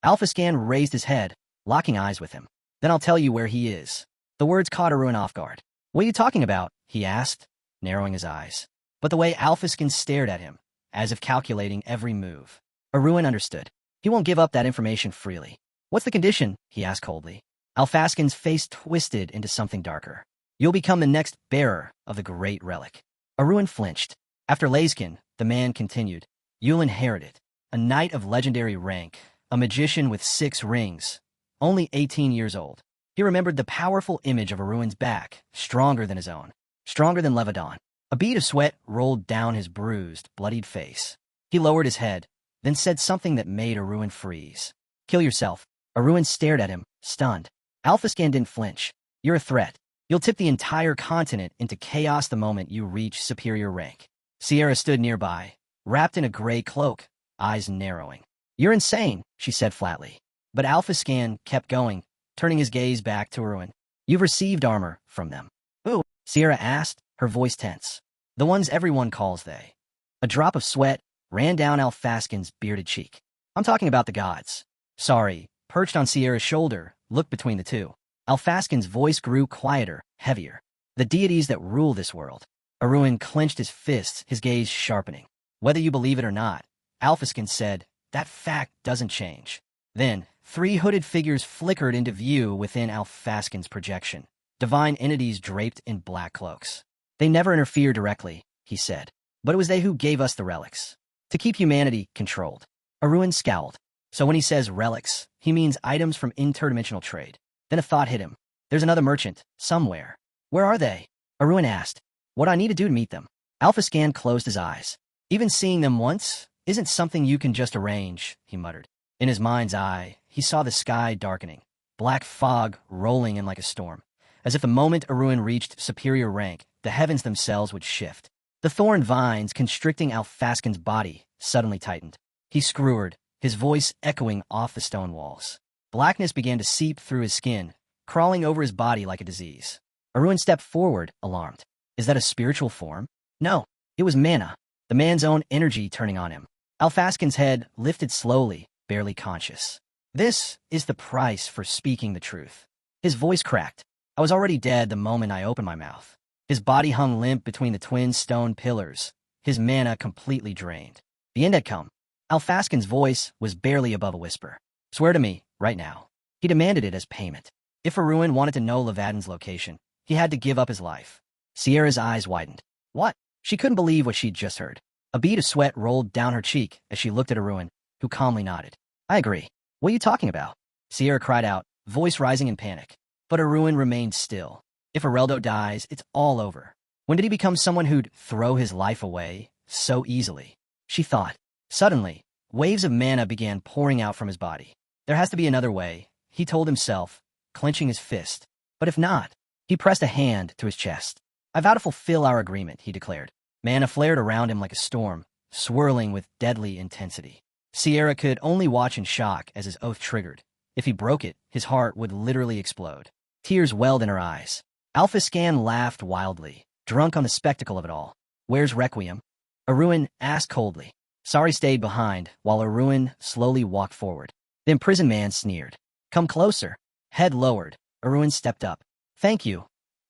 Speaker 1: Alphascan raised his head, locking eyes with him. "Then I'll tell you where he is." The words caught Arun off guard. "What are you talking about?" he asked, narrowing his eyes. But the way Alphaskin stared at him, as if calculating every move. Arun understood. He won't give up that information freely. "What's the condition?" he asked coldly. Alphaskin's face twisted into something darker. "You'll become the next bearer of the great relic." Arun flinched. After Layskin, the man continued. "You'll inherit it. A knight of legendary rank, a magician with 6 rings, only 18 years old." He remembered the powerful image of Arun's back, stronger than his own, stronger than Levadon. A bead of sweat rolled down his bruised, bloodied face. He lowered his head, then said something that made Arun freeze. "Kill yourself." Arun stared at him, stunned. Alphascan didn't flinch. "You're a threat. You'll tip the entire continent into chaos the moment you reach superior rank. Sierra stood nearby, wrapped in a gray cloak, eyes narrowing. You're insane, she said flatly. But Alpha Scan kept going, turning his gaze back to Ruin. You've received armor from them. Who? Sierra asked, her voice tense. The ones everyone calls they. A drop of sweat ran down Alphaskin's bearded cheek. I'm talking about the gods. Sorry, perched on Sierra's shoulder, looked between the two. Alphaskin's voice grew quieter, heavier. The deities that rule this world. Aruin clenched his fists, his gaze sharpening. Whether you believe it or not, Alphaskin said, that fact doesn't change. Then, 3 hooded figures flickered into view within Alphaskin's projection. Divine entities draped in black cloaks. They never interfere directly, he said. But it was they who gave us the relics. To keep humanity controlled. Aruin scowled. So when he says relics, he means items from interdimensional trade. Then a thought hit him. There's another merchant, somewhere. Where are they? Aruin asked. What I need to do to meet them? Alphascan closed his eyes. Even seeing them once isn't something you can just arrange, he muttered. In his mind's eye, he saw the sky darkening, black fog rolling in like a storm. As if the moment Aruin reached superior rank, the heavens themselves would shift. The thorn vines constricting Alphaskin's body suddenly tightened. He screwered, his voice echoing off the stone walls. Blackness began to seep through his skin, crawling over his body like a disease. Aruin stepped forward, alarmed. Is that a spiritual form? No, it was Manhwa, the man's own energy turning on him. Alphaskin's head lifted slowly, barely conscious. This is the price for speaking the truth. His voice cracked. I was already dead the moment I opened my mouth. His body hung limp between the twin stone pillars, his mana completely drained. The end had come. Alphaskin's voice was barely above a whisper. Swear to me, right now. He demanded it as payment. If Aruin wanted to know Levadin's location, he had to give up his life. Sierra's eyes widened. What? She couldn't believe what she'd just heard. A bead of sweat rolled down her cheek as she looked at Aruin, who calmly nodded. I agree. What are you talking about? Sierra cried out, voice rising in panic. But Aruin remained still. If Areldo dies, it's all over. When did he become someone who'd throw his life away so easily? She thought. Suddenly, waves of mana began pouring out from his body. There has to be another way, he told himself, clenching his fist. But if not, he pressed a hand to his chest. I vow to fulfill our agreement, he declared. Mana flared around him like a storm, swirling with deadly intensity. Sierra could only watch in shock as his oath triggered. If he broke it, his heart would literally explode. Tears welled in her eyes. Alphascan laughed wildly, drunk on the spectacle of it all. Where's Requiem? Aruin asked coldly. Sari stayed behind, while Aruin slowly walked forward. The imprisoned man sneered. Come closer. Head lowered, Aruin stepped up. Thank you,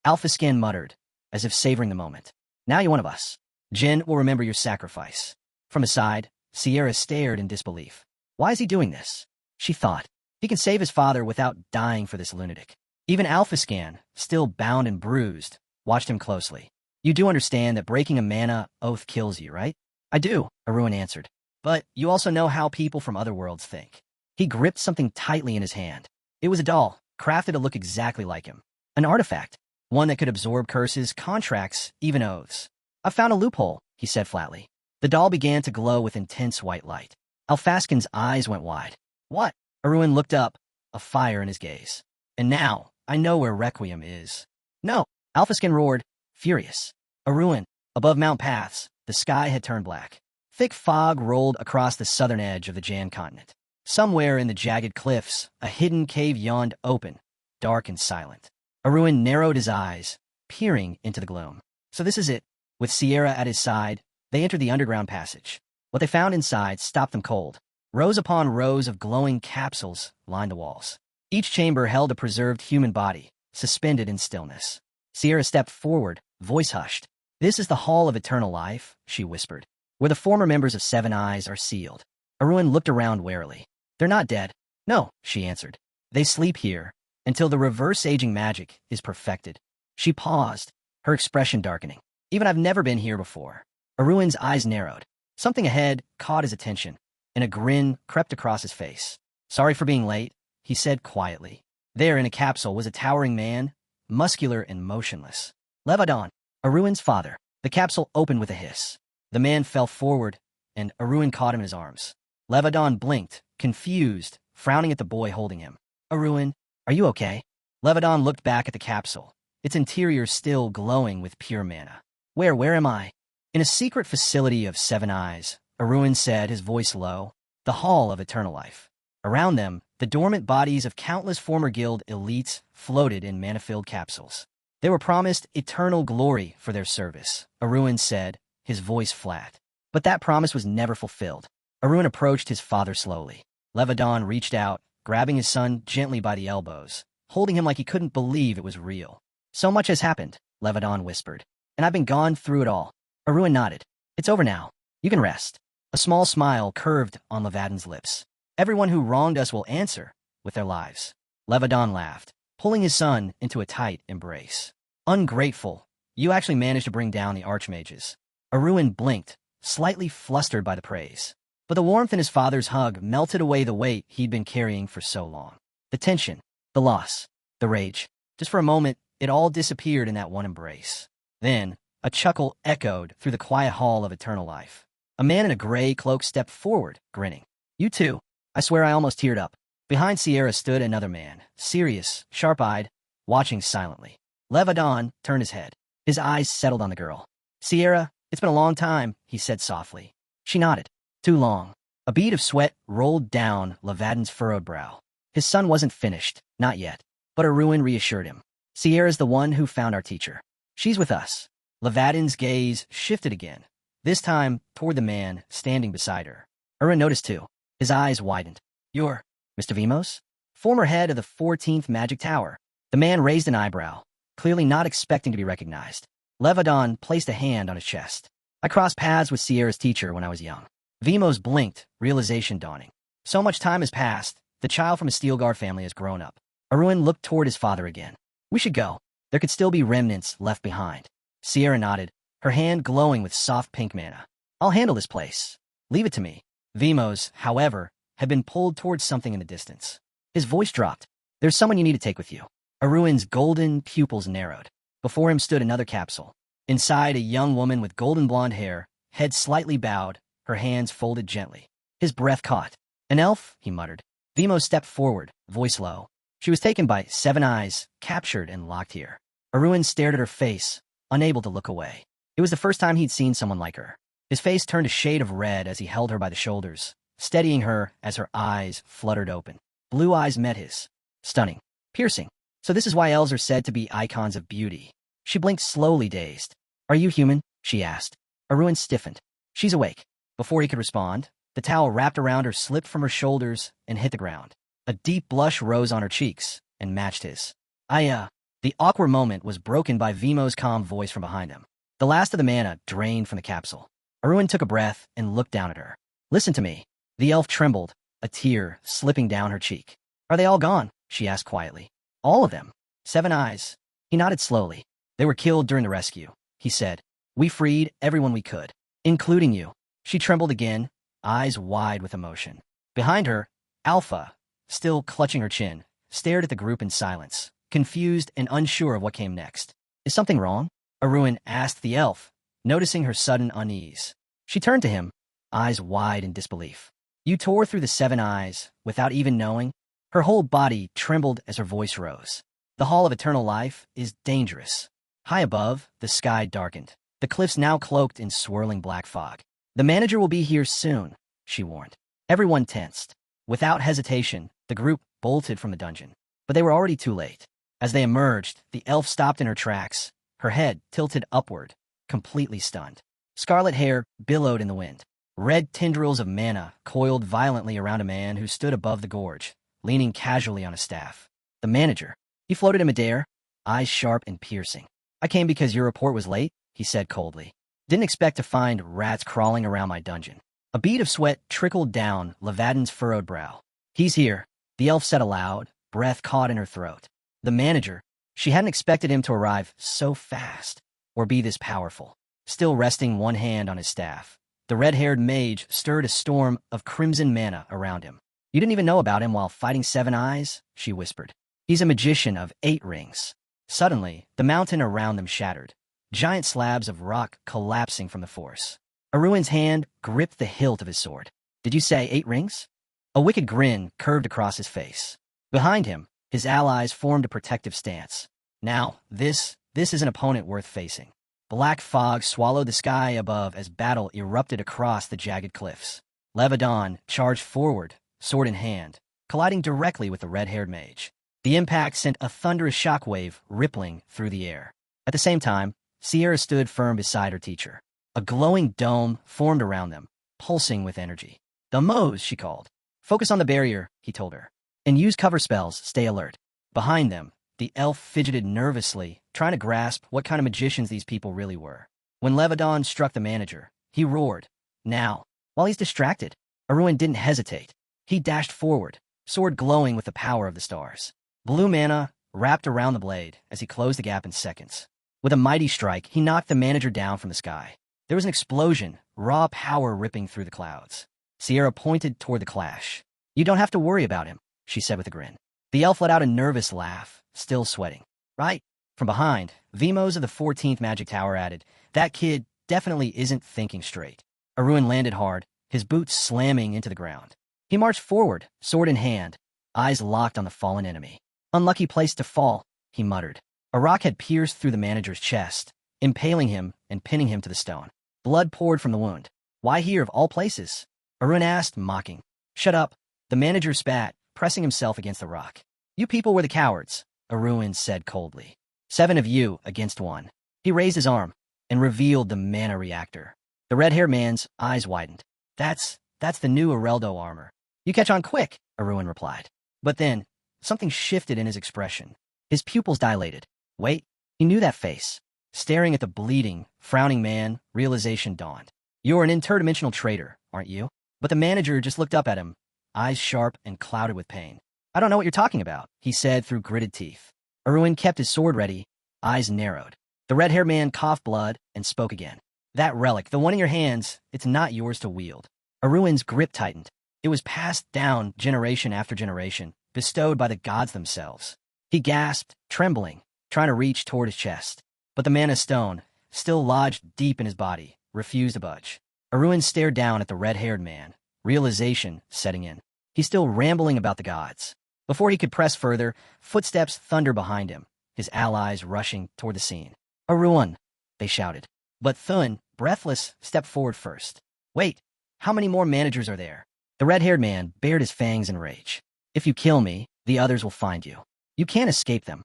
Speaker 1: Alphascan muttered, as if savoring the moment. Now you're one of us. Jin will remember your sacrifice. From his side, Sierra stared in disbelief. Why is he doing this? She thought. He can save his father without dying for this lunatic. Even Alphascan, still bound and bruised, watched him closely. You do understand that breaking a mana oath kills you, right? I do, Aruin answered. But you also know how people from other worlds think. He gripped something tightly in his hand. It was a doll, crafted to look exactly like him. An artifact. One that could absorb curses, contracts, even oaths. I found a loophole, he said flatly. The doll began to glow with intense white light. Alphascan's eyes went wide. What? Aruin looked up, a fire in his gaze. And now, I know where Requiem is. No, Alphascan roared, furious. Aruin, above Mount Paths, the sky had turned black. Thick fog rolled across the southern edge of the Jan continent. Somewhere in the jagged cliffs, a hidden cave yawned open, dark and silent. Aruin narrowed his eyes, peering into the gloom. So this is it. With Sierra at his side, they entered the underground passage. What they found inside stopped them cold. Rows upon rows of glowing capsules lined the walls. Each chamber held a preserved human body, suspended in stillness. Sierra stepped forward, voice hushed. This is the Hall of Eternal Life, she whispered, where the former members of Seven Eyes are sealed. Aruin looked around warily. They're not dead. No, she answered. They sleep here, until the reverse-aging magic is perfected. She paused, her expression darkening. Even I've never been here before. Aruin's eyes narrowed. Something ahead caught his attention, and a grin crept across his face. Sorry for being late, he said quietly. There in a capsule was a towering man, muscular and motionless. Levadon, Aruin's father. The capsule opened with a hiss. The man fell forward, and Aruin caught him in his arms. Levadon blinked, confused, frowning at the boy holding him. Aruin, are you okay? Levadon looked back at the capsule, its interior still glowing with pure mana. Where am I? In a secret facility of seven eyes, Aruin said, his voice low. The Hall of Eternal Life. Around them, the dormant bodies of countless former guild elites floated in mana-filled capsules. They were promised eternal glory for their service, Aruin said, his voice flat. But that promise was never fulfilled. Aruin approached his father slowly. Levadon reached out, grabbing his son gently by the elbows, holding him like he couldn't believe it was real. So much has happened, Levadon whispered. And I've been gone through it all. Aruin nodded. It's over now. You can rest. A small smile curved on Levadon's lips. Everyone who wronged us will answer with their lives. Levadon laughed, pulling his son into a tight embrace. Ungrateful. You actually managed to bring down the archmages. Aruin blinked, slightly flustered by the praise. But the warmth in his father's hug melted away the weight he'd been carrying for so long. The tension, the loss, the rage. Just for a moment, it all disappeared in that one embrace. Then, a chuckle echoed through the quiet hall of eternal life. A man in a gray cloak stepped forward, grinning. You too. I swear I almost teared up. Behind Sierra stood another man, serious, sharp-eyed, watching silently. Levadon turned his head. His eyes settled on the girl. Sierra, it's been a long time, he said softly. She nodded. Too long. A bead of sweat rolled down Levadon's furrowed brow. His son wasn't finished, not yet. But Aruin reassured him. Sierra's the one who found our teacher. She's with us. Levadon's gaze shifted again, this time toward the man standing beside her. Aruin noticed too. His eyes widened. You're Mr. Vimos? Former head of the 14th Magic Tower. The man raised an eyebrow, clearly not expecting to be recognized. Levadon placed a hand on his chest. I crossed paths with Sierra's teacher when I was young. Vimos blinked, realization dawning. So much time has passed, the child from a Steelguard family has grown up. Aruin looked toward his father again. We should go. There could still be remnants left behind. Sierra nodded, her hand glowing with soft pink mana. I'll handle this place. Leave it to me. Vimos, however, had been pulled towards something in the distance. His voice dropped. There's someone you need to take with you. Aruin's golden pupils narrowed. Before him stood another capsule. Inside, a young woman with golden blonde hair, head slightly bowed, her hands folded gently. His breath caught. An elf, he muttered. Vimos stepped forward, voice low. She was taken by seven eyes, captured and locked here. Aruin stared at her face, unable to look away. It was the first time he'd seen someone like her. His face turned a shade of red as he held her by the shoulders, steadying her as her eyes fluttered open. Blue eyes met his. Stunning. Piercing. So this is why elves are said to be icons of beauty. She blinked slowly, dazed. Are you human? She asked. Aruin stiffened. She's awake. Before he could respond, the towel wrapped around her slipped from her shoulders and hit the ground. A deep blush rose on her cheeks and matched his. The awkward moment was broken by Vimos' calm voice from behind him. The last of the mana drained from the capsule. Aruin took a breath and looked down at her. Listen to me. The elf trembled, a tear slipping down her cheek. Are they all gone? She asked quietly. All of them. Seven eyes. He nodded slowly. They were killed during the rescue, he said. We freed everyone we could, including you. She trembled again, eyes wide with emotion. Behind her, Alpha, still clutching her chin, stared at the group in silence, confused and unsure of what came next. Is something wrong? Aruin asked the elf, noticing her sudden unease. She turned to him, eyes wide in disbelief. You tore through the seven eyes, without even knowing? Her whole body trembled as her voice rose. The Hall of Eternal Life is dangerous. High above, the sky darkened, the cliffs now cloaked in swirling black fog. The manager will be here soon, she warned. Everyone tensed. Without hesitation, the group bolted from the dungeon. But they were already too late. As they emerged, the elf stopped in her tracks, her head tilted upward, completely stunned. Scarlet hair billowed in the wind. Red tendrils of mana coiled violently around a man who stood above the gorge, leaning casually on a staff. The manager. He floated in midair, eyes sharp and piercing. I came because your report was late, he said coldly. Didn't expect to find rats crawling around my dungeon. A bead of sweat trickled down Levadon's furrowed brow. He's here, the elf said aloud, breath caught in her throat. The manager. She hadn't expected him to arrive so fast, or be this powerful. Still resting one hand on his staff, the red-haired mage stirred a storm of crimson mana around him. You didn't even know about him while fighting Seven Eyes? She whispered. He's a magician of 8 rings. Suddenly, the mountain around them shattered, giant slabs of rock collapsing from the force. Aruin's hand gripped the hilt of his sword. Did you say 8 rings? A wicked grin curved across his face. Behind him, his allies formed a protective stance. Now, this is an opponent worth facing. Black fog swallowed the sky above as battle erupted across the jagged cliffs. Levadon charged forward, sword in hand, colliding directly with the red-haired mage. The impact sent a thunderous shockwave rippling through the air. At the same time, Sierra stood firm beside her teacher. A glowing dome formed around them, pulsing with energy. "The Moes," she called. "Focus on the barrier," he told her. "And use cover spells, stay alert." Behind them, the elf fidgeted nervously, trying to grasp what kind of magicians these people really were. When Levadon struck the manager, he roared, "Now!" While he's distracted, Arun didn't hesitate. He dashed forward, sword glowing with the power of the stars. Blue mana wrapped around the blade as he closed the gap in seconds. With a mighty strike, he knocked the manager down from the sky. There was an explosion, raw power ripping through the clouds. Sierra pointed toward the clash. "You don't have to worry about him," she said with a grin. The elf let out a nervous laugh, still sweating. "Right?" From behind, Vimos of the 14th Magic Tower added, "That kid definitely isn't thinking straight." Arun landed hard, his boots slamming into the ground. He marched forward, sword in hand, eyes locked on the fallen enemy. "Unlucky place to fall," he muttered. A rock had pierced through the manager's chest, impaling him and pinning him to the stone. Blood poured from the wound. "Why here of all places?" Arun asked, mocking. "Shut up." The manager spat, pressing himself against the rock. "You people were the cowards," Arun said coldly. 7 of you against 1. He raised his arm and revealed the mana reactor. The red-haired man's eyes widened. That's the new Areldo armor." "You catch on quick," Arun replied. But then, something shifted in his expression. His pupils dilated. Wait, he knew that face. Staring at the bleeding, frowning man, realization dawned. "You're an interdimensional traitor, aren't you?" But the manager just looked up at him, eyes sharp and clouded with pain. "I don't know what you're talking about," he said through gritted teeth. Arun kept his sword ready, eyes narrowed. The red-haired man coughed blood and spoke again. "That relic, the one in your hands, it's not yours to wield." Arun's grip tightened. It was passed down generation after generation, bestowed by the gods themselves. He gasped, trembling, trying to reach toward his chest. But the mana stone, still lodged deep in his body, refused to budge. Arun stared down at the red-haired man, realization setting in. He's still rambling about the gods. Before he could press further, footsteps thundered behind him, his allies rushing toward the scene. "Arun!" they shouted. But Thun, breathless, stepped forward first. "Wait, how many more managers are there?" The red-haired man bared his fangs in rage. "If you kill me, the others will find you. You can't escape them."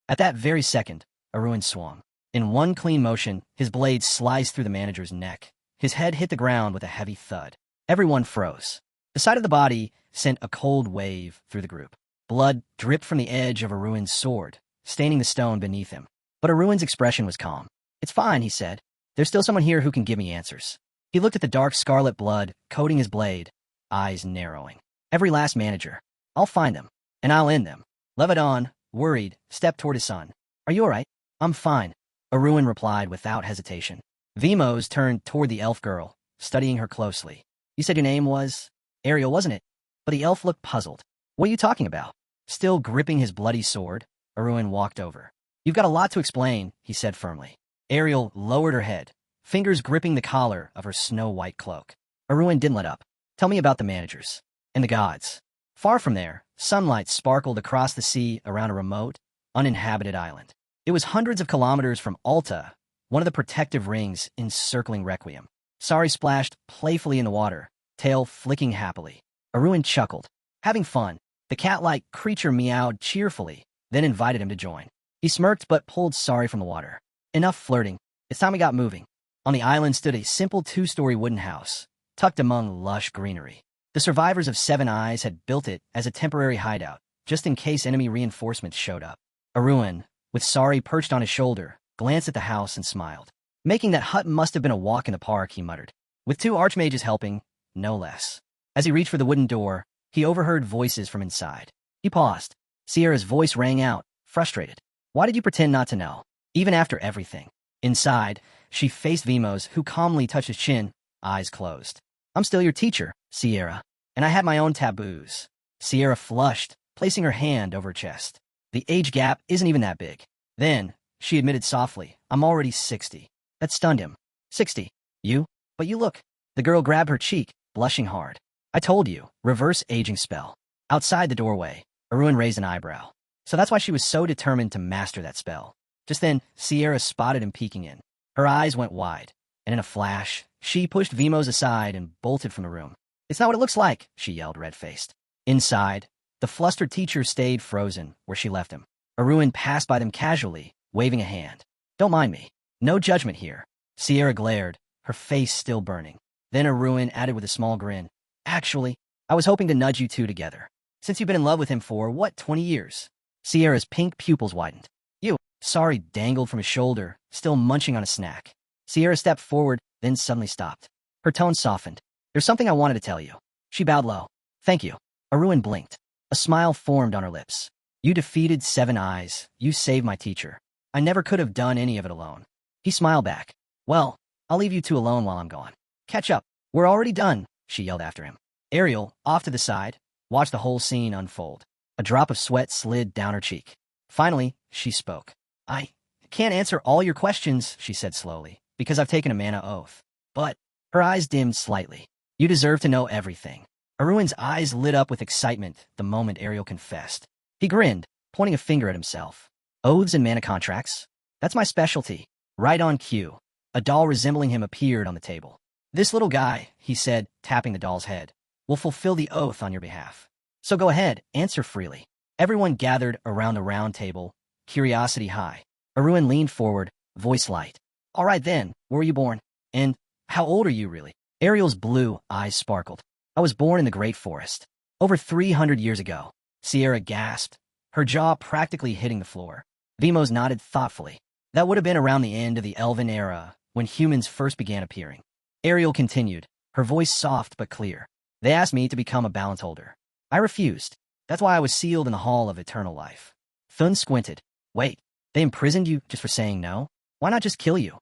Speaker 1: At that very second, Arun swung. In one clean motion, his blade sliced through the manager's neck. His head hit the ground with a heavy thud. Everyone froze. The sight of the body sent a cold wave through the group. Blood dripped from the edge of Arun's sword, staining the stone beneath him. But Arun's expression was calm. "It's fine," he said. "There's still someone here who can give me answers." He looked at the dark scarlet blood coating his blade, eyes narrowing. "Every last manager. I'll find them, and I'll end them." Levadon, worried, stepped toward his son. "Are you all right?" "I'm fine," Arun replied without hesitation. Vimos turned toward the elf girl, studying her closely. "You said your name was Ariel, wasn't it?" But the elf looked puzzled. "What are you talking about?" Still gripping his bloody sword, Arun walked over. "You've got a lot to explain," he said firmly. Ariel lowered her head, fingers gripping the collar of her snow-white cloak. Arun didn't let up. "Tell me about the managers and the gods." Far from there, sunlight sparkled across the sea around a remote, uninhabited island. It was hundreds of kilometers from Alta, one of the protective rings encircling Requiem. Sari splashed playfully in the water, tail flicking happily. Arun chuckled. Having fun, the cat-like creature meowed cheerfully, then invited him to join. He smirked but pulled Sari from the water. "Enough flirting. It's time we got moving." On the island stood a simple 2-story wooden house, tucked among lush greenery. The survivors of Seven Eyes had built it as a temporary hideout, just in case enemy reinforcements showed up. Arun, with Sari perched on his shoulder, glanced at the house and smiled. "Making that hut must have been a walk in the park," he muttered. "With 2 archmages helping, no less." As he reached for the wooden door, he overheard voices from inside. He paused. Sierra's voice rang out, frustrated. "Why did you pretend not to know? Even after everything?" Inside, she faced Vimos, who calmly touched his chin, eyes closed. "I'm still your teacher, Sierra, and I had my own taboos." Sierra flushed, placing her hand over her chest. "The age gap isn't even that big." Then, she admitted softly, "I'm already 60. That stunned him. 60? You? But you look. The girl grabbed her cheek, blushing hard. "I told you, reverse aging spell." Outside the doorway, Arun raised an eyebrow. So that's why she was so determined to master that spell. Just then, Sierra spotted him peeking in. Her eyes went wide, and in a flash, she pushed Vimos aside and bolted from the room. "It's not what it looks like," she yelled, red-faced. Inside, the flustered teacher stayed frozen where she left him. Arun passed by them casually, waving a hand. "Don't mind me. No judgment here." Sierra glared, her face still burning. Then Arun added with a small grin, "Actually, I was hoping to nudge you two together. Since you've been in love with him for, 20 years? Sierra's pink pupils widened. "You." Sorry dangled from his shoulder, still munching on a snack. Sierra stepped forward, then suddenly stopped. Her tone softened. "There's something I wanted to tell you." She bowed low. "Thank you." Arun blinked. A smile formed on her lips. "You defeated 7 Eyes. You saved my teacher. I never could have done any of it alone." He smiled back. "Well, I'll leave you two alone while I'm gone. Catch up." "We're already done," she yelled after him. Ariel, off to the side, watched the whole scene unfold. A drop of sweat slid down her cheek. Finally, she spoke. "I can't answer all your questions," she said slowly, "because I've taken a mana oath. But," her eyes dimmed slightly, "you deserve to know everything." Arun's eyes lit up with excitement the moment Ariel confessed. He grinned, pointing a finger at himself. "Oaths and mana contracts? That's my specialty." Right on cue, a doll resembling him appeared on the table. "This little guy," he said, tapping the doll's head, "will fulfill the oath on your behalf. So go ahead, answer freely." Everyone gathered around the round table, curiosity high. Arun leaned forward, voice light. "All right then, where were you born? And how old are you really?" Ariel's blue eyes sparkled. "I was born in the Great Forest. Over 300 years ago." Sierra gasped, her jaw practically hitting the floor. Vimos nodded thoughtfully. "That would have been around the end of the Elven era, when humans first began appearing." Ariel continued, her voice soft but clear. "They asked me to become a balance holder. I refused. That's why I was sealed in the Hall of Eternal Life." Thun squinted. "Wait, they imprisoned you just for saying no? Why not just kill you?"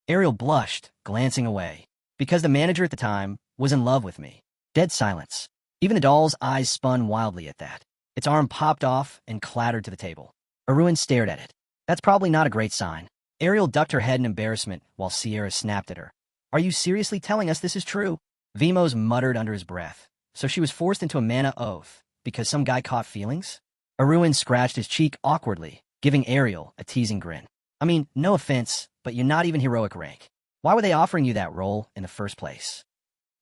Speaker 1: Ariel blushed, glancing away. "Because the manager at the time was in love with me." Dead silence. Even the doll's eyes spun wildly at that. Its arm popped off and clattered to the table. Arun stared at it. "That's probably not a great sign." Ariel ducked her head in embarrassment while Sierra snapped at her. "Are you seriously telling us this is true?" Vimos muttered under his breath. "So she was forced into a mana oath because some guy caught feelings?" Arun scratched his cheek awkwardly, giving Ariel a teasing grin. "I mean, no offense, but you're not even heroic rank. Why were they offering you that role in the first place?"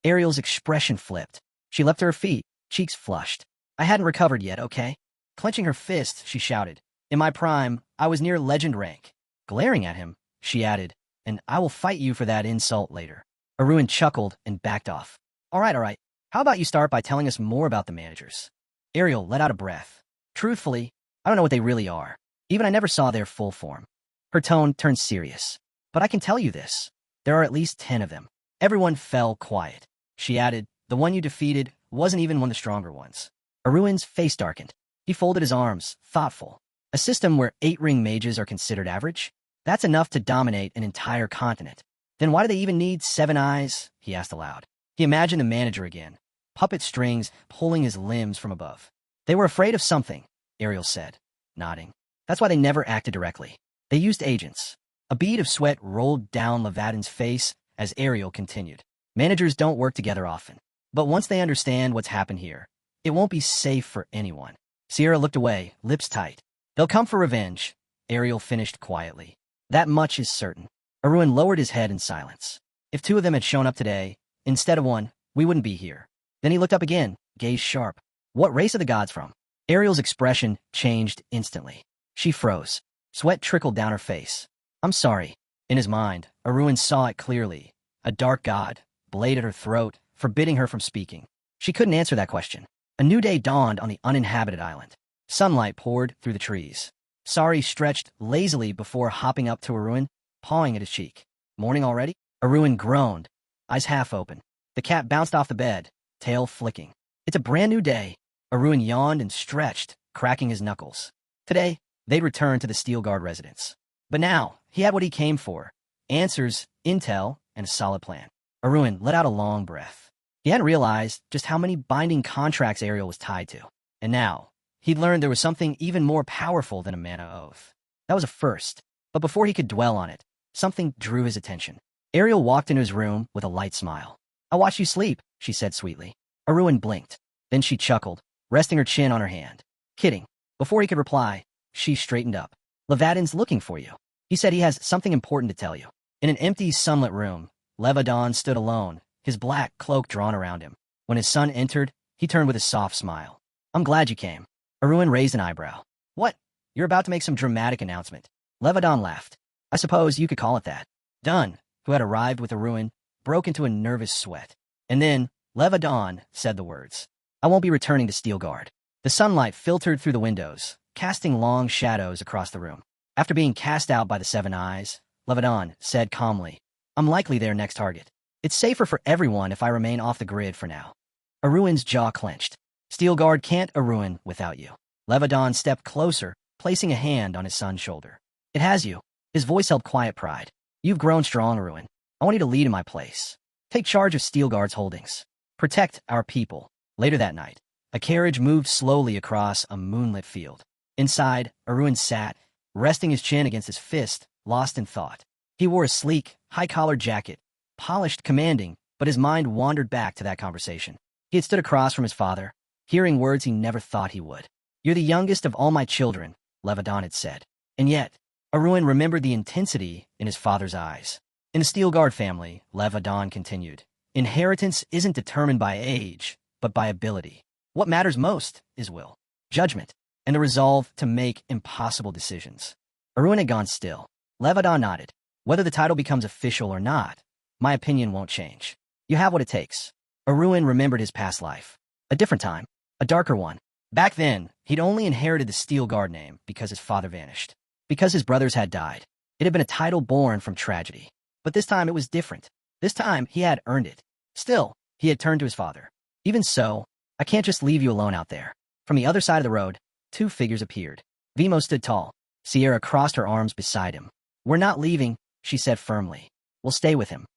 Speaker 1: Ariel's expression flipped. She leapt to her feet, cheeks flushed. "I hadn't recovered yet, okay?" Clenching her fist, she shouted. "In my prime, I was near legend rank." Glaring at him, she added, "And I will fight you for that insult later." Arun chuckled and backed off. All right. How about you start by telling us more about the managers?" Ariel let out a breath. "Truthfully, I don't know what they really are. Even I never saw their full form." Her tone turned serious. "But I can tell you this. There are at least 10 of them." Everyone fell quiet. She added, "The one you defeated wasn't even one of the stronger ones." Arun's face darkened. He folded his arms, thoughtful. "A system where 8-ring mages are considered average? That's enough to dominate an entire continent. Then why do they even need 7 Eyes?" he asked aloud. He imagined the manager again, puppet strings pulling his limbs from above. "They were afraid of something," Ariel said, nodding. "That's why they never acted directly. They used agents." A bead of sweat rolled down Levatin's face as Ariel continued. "Managers don't work together often. But once they understand what's happened here, it won't be safe for anyone." Sierra looked away, lips tight. "They'll come for revenge," Ariel finished quietly. "That much is certain." Arun lowered his head in silence. "If 2 of them had shown up today, instead of 1, we wouldn't be here." Then he looked up again, gaze sharp. "What race are the gods from?" Ariel's expression changed instantly. She froze. Sweat trickled down her face. "I'm sorry." In his mind, Arun saw it clearly. A dark god, blade at her throat, forbidding her from speaking. She couldn't answer that question. A new day dawned on the uninhabited island. Sunlight poured through the trees. Sari stretched lazily before hopping up to Arun, pawing at his cheek. "Morning already?" Arun groaned, eyes half open. The cat bounced off the bed, tail flicking. "It's a brand new day." Arun yawned and stretched, cracking his knuckles. Today, they'd return to the Steel Guard residence. But now, he had what he came for. Answers, intel, and a solid plan. Arun let out a long breath. He hadn't realized just how many binding contracts Ariel was tied to. And now, he'd learned there was something even more powerful than a mana oath. That was a first. But before he could dwell on it, something drew his attention. Ariel walked into his room with a light smile. "I watched you sleep," she said sweetly. Arun blinked. Then she chuckled, resting her chin on her hand. "Kidding. Before he could reply, she straightened up. Levadin's looking for you. He said he has something important to tell you. In an empty, sunlit room, Levadon stood alone, his black cloak drawn around him. When his son entered, he turned with a soft smile. I'm glad you came. Arun raised an eyebrow. What? You're about to make some dramatic announcement. Levadon laughed. I suppose you could call it that. Dunn, who had arrived with Arun, broke into a nervous sweat. And then, Levadon said the words. I won't be returning to Steelguard. The sunlight filtered through the windows, casting long shadows across the room. After being cast out by the Seven Eyes, Levadon said calmly, I'm likely their next target. It's safer for everyone if I remain off the grid for now. Arun's jaw clenched. Steelguard can't Arun without you. Levadon stepped closer, placing a hand on his son's shoulder. It has you. His voice held quiet pride. You've grown strong, Arun. I want you to lead in my place. Take charge of Steelguard's holdings. Protect our people. Later that night, a carriage moved slowly across a moonlit field. Inside, Arun sat, resting his chin against his fist, lost in thought. He wore a sleek, high-collared jacket, polished, commanding, but his mind wandered back to that conversation. He had stood across from his father, hearing words he never thought he would. You're the youngest of all my children, Levadon had said. And yet, Arun remembered the intensity in his father's eyes. In the Steelguard family, Levadon continued, inheritance isn't determined by age, but by ability. What matters most is will, judgment, and the resolve to make impossible decisions. Arun had gone still. Levadon nodded. Whether the title becomes official or not, my opinion won't change. You have what it takes. Arun remembered his past life. A different time, a darker one. Back then, he'd only inherited the Steelguard name because his father vanished. Because his brothers had died. It had been a title born from tragedy. But this time it was different. This time he had earned it. Still, he had turned to his father. Even so, I can't just leave you alone out there. From the other side of the road, two figures appeared. Vimo stood tall. Sierra crossed her arms beside him. We're not leaving, she said firmly. We'll stay with him.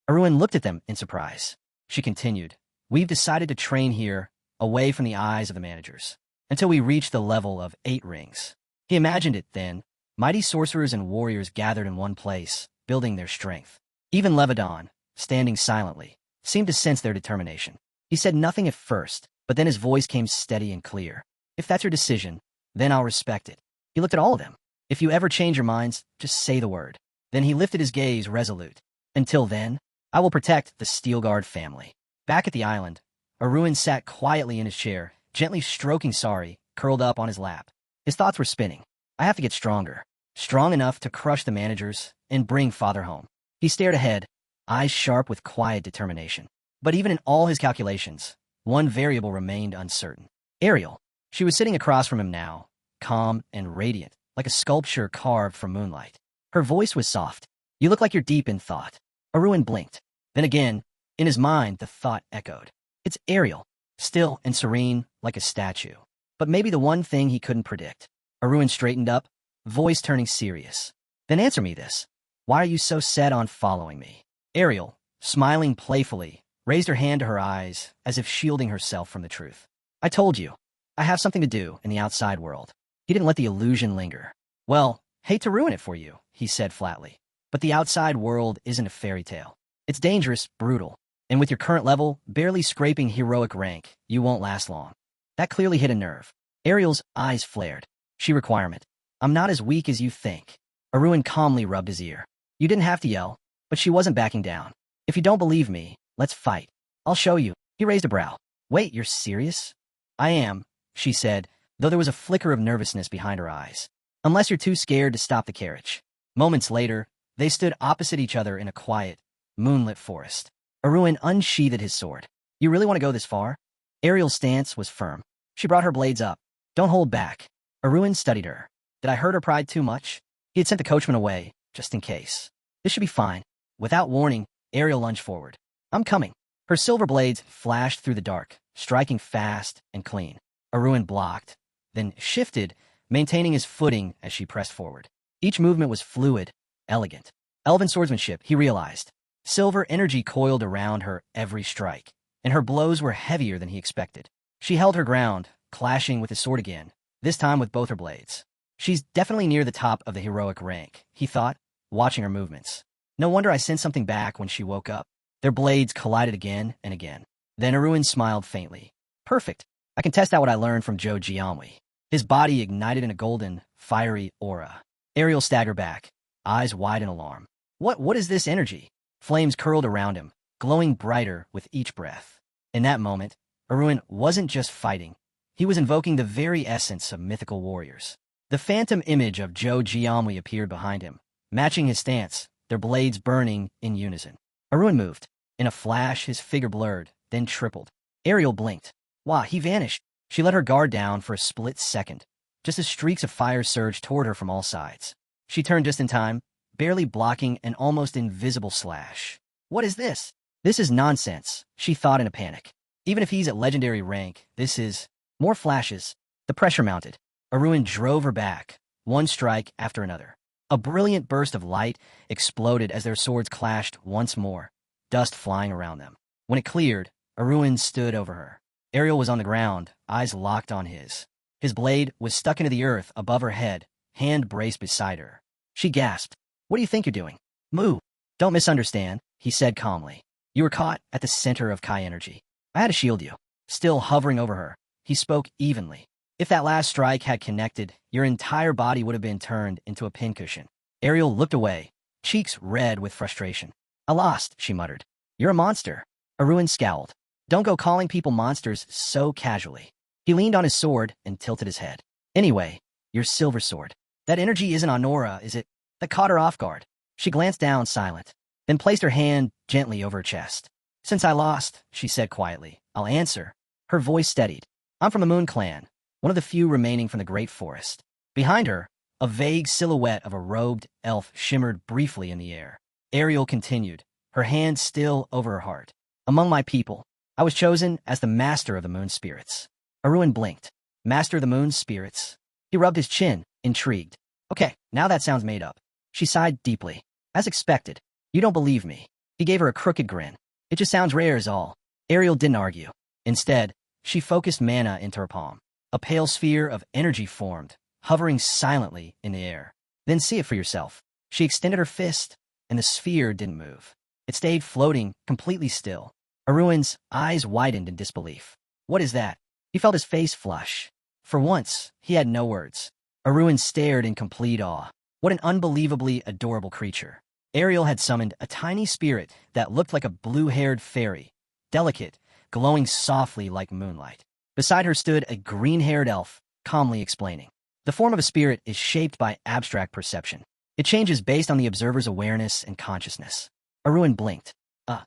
Speaker 1: Arun looked at them in surprise. She continued, we've decided to train here, away from the eyes of the managers, until we reach the level of 8 rings. He imagined it then, mighty sorcerers and warriors gathered in one place, building their strength. Even Levadon, standing silently, seemed to sense their determination. He said nothing at first, but then his voice came steady and clear. If that's your decision, then I'll respect it. He looked at all of them. If you ever change your minds, just say the word. Then he lifted his gaze resolute. Until then, I will protect the Steelguard family. Back at the island, Arun sat quietly in his chair, gently stroking Sari, curled up on his lap. His thoughts were spinning. I have to get stronger. Strong enough to crush the managers and bring father home. He stared ahead, eyes sharp with quiet determination. But even in all his calculations, one variable remained uncertain. Ariel. She was sitting across from him now, calm and radiant, like a sculpture carved from moonlight. Her voice was soft. You look like you're deep in thought. Arun blinked. Then again, in his mind, the thought echoed. It's Ariel, still and serene like a statue. But maybe the one thing he couldn't predict. Arun straightened up, voice turning serious. Then answer me this. Why are you so set on following me? Ariel, smiling playfully, raised her hand to her eyes as if shielding herself from the truth. I told you, I have something to do in the outside world. He didn't let the illusion linger. Well, hate to ruin it for you, he said flatly. But the outside world isn't a fairy tale. It's dangerous, brutal. And with your current level, barely scraping heroic rank, you won't last long. That clearly hit a nerve. Ariel's eyes flared. She requirement. I'm not as weak as you think. Arun calmly rubbed his ear. You didn't have to yell, but she wasn't backing down. If you don't believe me, let's fight. I'll show you. He raised a brow. Wait, you're serious? I am, she said, though there was a flicker of nervousness behind her eyes. Unless you're too scared to stop the carriage. Moments later, they stood opposite each other in a quiet, moonlit forest. Arun unsheathed his sword. You really want to go this far? Ariel's stance was firm. She brought her blades up. Don't hold back. Arun studied her. Did I hurt her pride too much? He had sent the coachman away, just in case. This should be fine. Without warning, Ariel lunged forward. I'm coming. Her silver blades flashed through the dark, striking fast and clean. Arun blocked, then shifted, maintaining his footing as she pressed forward. Each movement was fluid, elegant. Elven swordsmanship, he realized. Silver energy coiled around her every strike, and her blows were heavier than he expected. She held her ground, clashing with his sword again, this time with both her blades. She's definitely near the top of the heroic rank, he thought, watching her movements. No wonder I sensed something back when she woke up. Their blades collided again and again. Then Arun smiled faintly. Perfect. I can test out what I learned from Joe Gianwi. His body ignited in a golden, fiery aura. Ariel staggered back, eyes wide in alarm. What is this energy? Flames curled around him, glowing brighter with each breath. In that moment, Arun wasn't just fighting. He was invoking the very essence of mythical warriors. The phantom image of Zhou Jiamui appeared behind him, matching his stance, their blades burning in unison. Arun moved. In a flash, his figure blurred, then tripled. Ariel blinked. Wah, he vanished. She let her guard down for a split second, just as streaks of fire surged toward her from all sides. She turned just in time, barely blocking an almost invisible slash. What is this? This is nonsense, she thought in a panic. Even if he's at legendary rank, this is... More flashes. The pressure mounted. Arun drove her back, one strike after another. A brilliant burst of light exploded as their swords clashed once more, dust flying around them. When it cleared, Arun stood over her. Ariel was on the ground, eyes locked on his. His blade was stuck into the earth above her head, hand braced beside her. She gasped. What do you think you're doing? Move. Don't misunderstand, he said calmly. You were caught at the center of Kai energy. I had to shield you. Still hovering over her, he spoke evenly. If that last strike had connected, your entire body would have been turned into a pincushion. Ariel looked away, cheeks red with frustration. I lost, she muttered. You're a monster. Arun scowled. Don't go calling people monsters so casually. He leaned on his sword and tilted his head. Anyway, your silver sword. That energy isn't on Nora, is it? That caught her off guard. She glanced down, silent, then placed her hand gently over her chest. Since I lost, she said quietly, I'll answer. Her voice steadied. I'm from the Moon Clan, one of the few remaining from the Great Forest. Behind her, a vague silhouette of a robed elf shimmered briefly in the air. Ariel continued, her hand still over her heart. Among my people, I was chosen as the master of the moon spirits. Arun blinked. Master of the moon spirits? He rubbed his chin, intrigued. Okay, now that sounds made up. She sighed deeply. As expected. You don't believe me. He gave her a crooked grin. It just sounds rare is all. Ariel didn't argue. Instead, she focused mana into her palm. A pale sphere of energy formed, hovering silently in the air. Then see it for yourself. She extended her fist, and the sphere didn't move. It stayed floating, completely still. Arun's eyes widened in disbelief. What is that? He felt his face flush. For once, he had no words. Arun stared in complete awe. What an unbelievably adorable creature. Ariel had summoned a tiny spirit that looked like a blue-haired fairy, delicate, glowing softly like moonlight. Beside her stood a green-haired elf, calmly explaining. The form of a spirit is shaped by abstract perception. It changes based on the observer's awareness and consciousness. Arun blinked.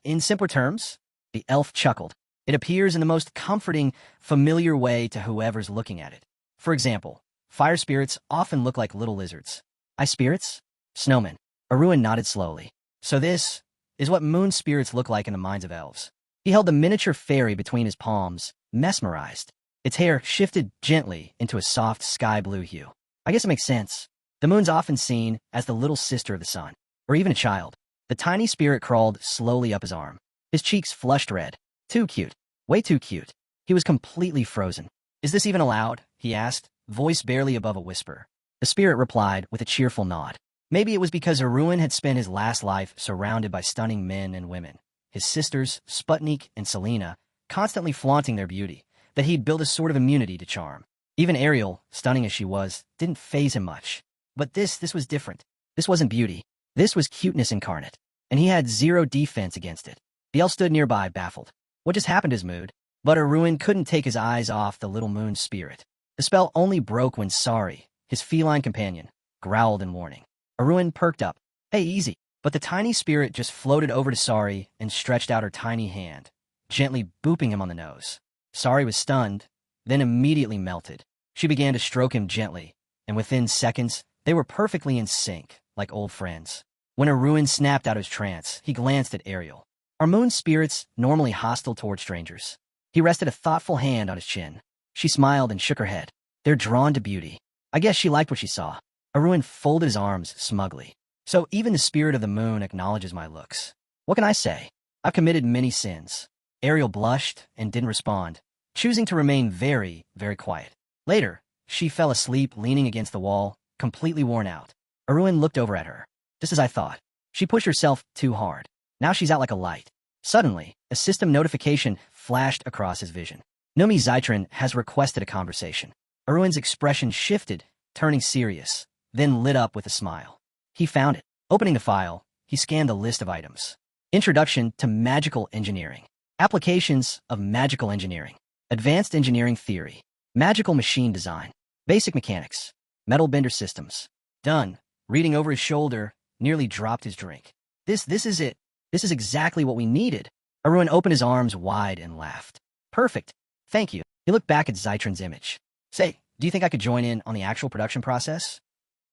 Speaker 1: In simpler terms? The elf chuckled. It appears in the most comforting, familiar way to whoever's looking at it. For example, fire spirits often look like little lizards. Ice spirits? Snowmen. Arun nodded slowly. So this is what moon spirits look like in the minds of elves. He held the miniature fairy between his palms, mesmerized. Its hair shifted gently into a soft sky blue hue. I guess it makes sense. The moon's often seen as the little sister of the sun, or even a child. The tiny spirit crawled slowly up his arm. His cheeks flushed red. Too cute. Way too cute. He was completely frozen. Is this even allowed? He asked, voice barely above a whisper. The spirit replied with a cheerful nod. Maybe it was because Arun had spent his last life surrounded by stunning men and women, his sisters, Sputnik and Selena, constantly flaunting their beauty, that he'd built a sort of immunity to charm. Even Ariel, stunning as she was, didn't faze him much. But this was different. This wasn't beauty. This was cuteness incarnate. And he had zero defense against it. The elf stood nearby, baffled. What just happened to his mood? But Arun couldn't take his eyes off the little moon spirit. The spell only broke when Sari, his feline companion, growled in warning. Arun perked up. Hey, easy. But the tiny spirit just floated over to Sari and stretched out her tiny hand, gently booping him on the nose. Sari was stunned, then immediately melted. She began to stroke him gently, and within seconds, they were perfectly in sync, like old friends. When Arun snapped out of his trance, he glanced at Ariel. Are moon spirits normally hostile toward strangers? He rested a thoughtful hand on his chin. She smiled and shook her head. They're drawn to beauty. I guess she liked what she saw. Arun folded his arms smugly. So even the spirit of the moon acknowledges my looks. What can I say? I've committed many sins. Ariel blushed and didn't respond, choosing to remain very, very quiet. Later, she fell asleep leaning against the wall, completely worn out. Arun looked over at her. Just as I thought. She pushed herself too hard. Now she's out like a light. Suddenly, a system notification flashed across his vision. Numi Zytran has requested a conversation. Arun's expression shifted, turning serious, then lit up with a smile. He found it. Opening the file, he scanned the list of items. Introduction to Magical Engineering. Applications of Magical Engineering. Advanced Engineering Theory. Magical Machine Design. Basic Mechanics. Metal Bender Systems. Done. Reading over his shoulder, nearly dropped his drink. This is it. This is exactly what we needed. Arun opened his arms wide and laughed. Perfect. Thank you. He looked back at Zytron's image. Say, do you think I could join in on the actual production process?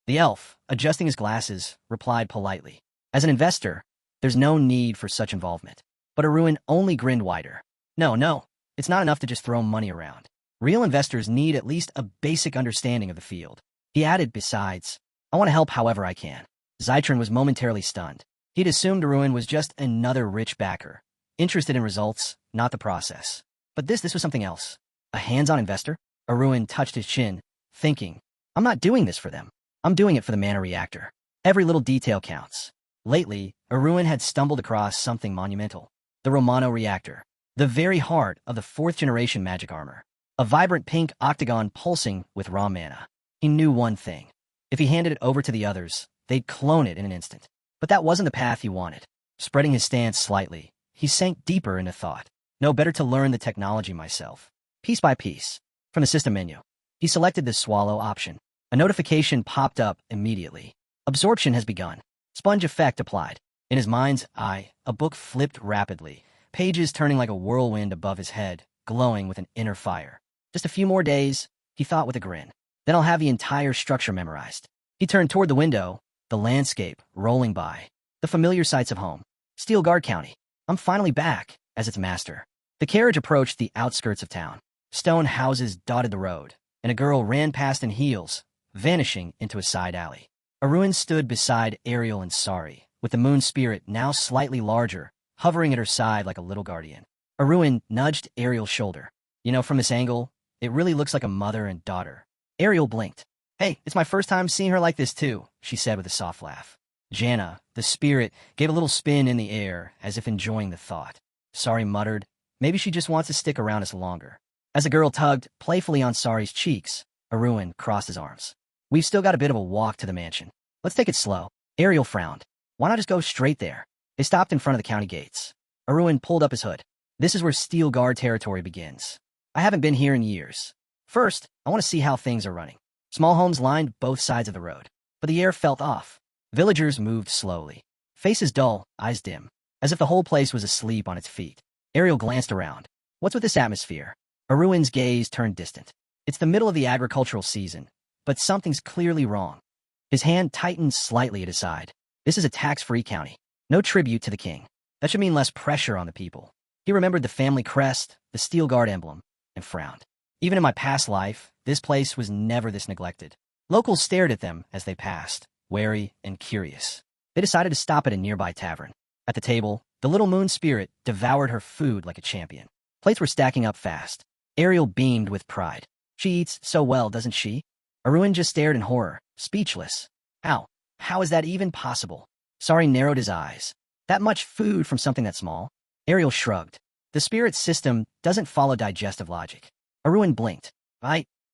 Speaker 1: The elf, adjusting his glasses, replied politely. As an investor, there's no need for such involvement. But Arun only grinned wider. No, it's not enough to just throw money around. Real investors need at least a basic understanding of the field. He added, besides, I want to help however I can. Zytron was momentarily stunned. He'd assumed Arun was just another rich backer, interested in results, not the process. But this was something else. A hands-on investor? Arun touched his chin, thinking, I'm not doing this for them. I'm doing it for the mana reactor. Every little detail counts. Lately, Arun had stumbled across something monumental. The Romano reactor. The very heart of the 4th-generation magic armor. A vibrant pink octagon pulsing with raw mana. He knew one thing. If he handed it over to the others, they'd clone it in an instant. But that wasn't the path he wanted. Spreading his stance slightly, he sank deeper into thought. No, better to learn the technology myself. Piece by piece. From the system menu, he selected the swallow option. A notification popped up immediately. Absorption has begun. Sponge effect applied. In his mind's eye, a book flipped rapidly, pages turning like a whirlwind above his head, glowing with an inner fire. Just a few more days, he thought with a grin. Then I'll have the entire structure memorized. He turned toward the window, the landscape rolling by. The familiar sights of home. Steelguard County. I'm finally back, as its master. The carriage approached the outskirts of town. Stone houses dotted the road, and a girl ran past in heels, vanishing into a side alley. Arun stood beside Ariel and Sari, with the moon spirit now slightly larger, hovering at her side like a little guardian. Arun nudged Ariel's shoulder. You know, from this angle, it really looks like a mother and daughter. Ariel blinked. Hey, it's my first time seeing her like this too, she said with a soft laugh. Jana, the spirit, gave a little spin in the air, as if enjoying the thought. Sari muttered, maybe she just wants to stick around us longer. As the girl tugged playfully on Sari's cheeks, Arun crossed his arms. We've still got a bit of a walk to the mansion. Let's take it slow. Ariel frowned. Why not just go straight there? They stopped in front of the county gates. Arun pulled up his hood. This is where Steel Guard territory begins. I haven't been here in years. First, I want to see how things are running. Small homes lined both sides of the road, but the air felt off. Villagers moved slowly. Faces dull, eyes dim, as if the whole place was asleep on its feet. Ariel glanced around. What's with this atmosphere? Arun's gaze turned distant. It's the middle of the agricultural season, but something's clearly wrong. His hand tightened slightly at his side. This is a tax-free county. No tribute to the king. That should mean less pressure on the people. He remembered the family crest, the Steel Guard emblem, and frowned. Even in my past life, this place was never this neglected. Locals stared at them as they passed, wary and curious. They decided to stop at a nearby tavern. At the table, the little moon spirit devoured her food like a champion. Plates were stacking up fast. Ariel beamed with pride. She eats so well, doesn't she? Arun just stared in horror, speechless. How? How is that even possible? Sari narrowed his eyes. That much food from something that small? Ariel shrugged. The spirit system doesn't follow digestive logic. Arun blinked.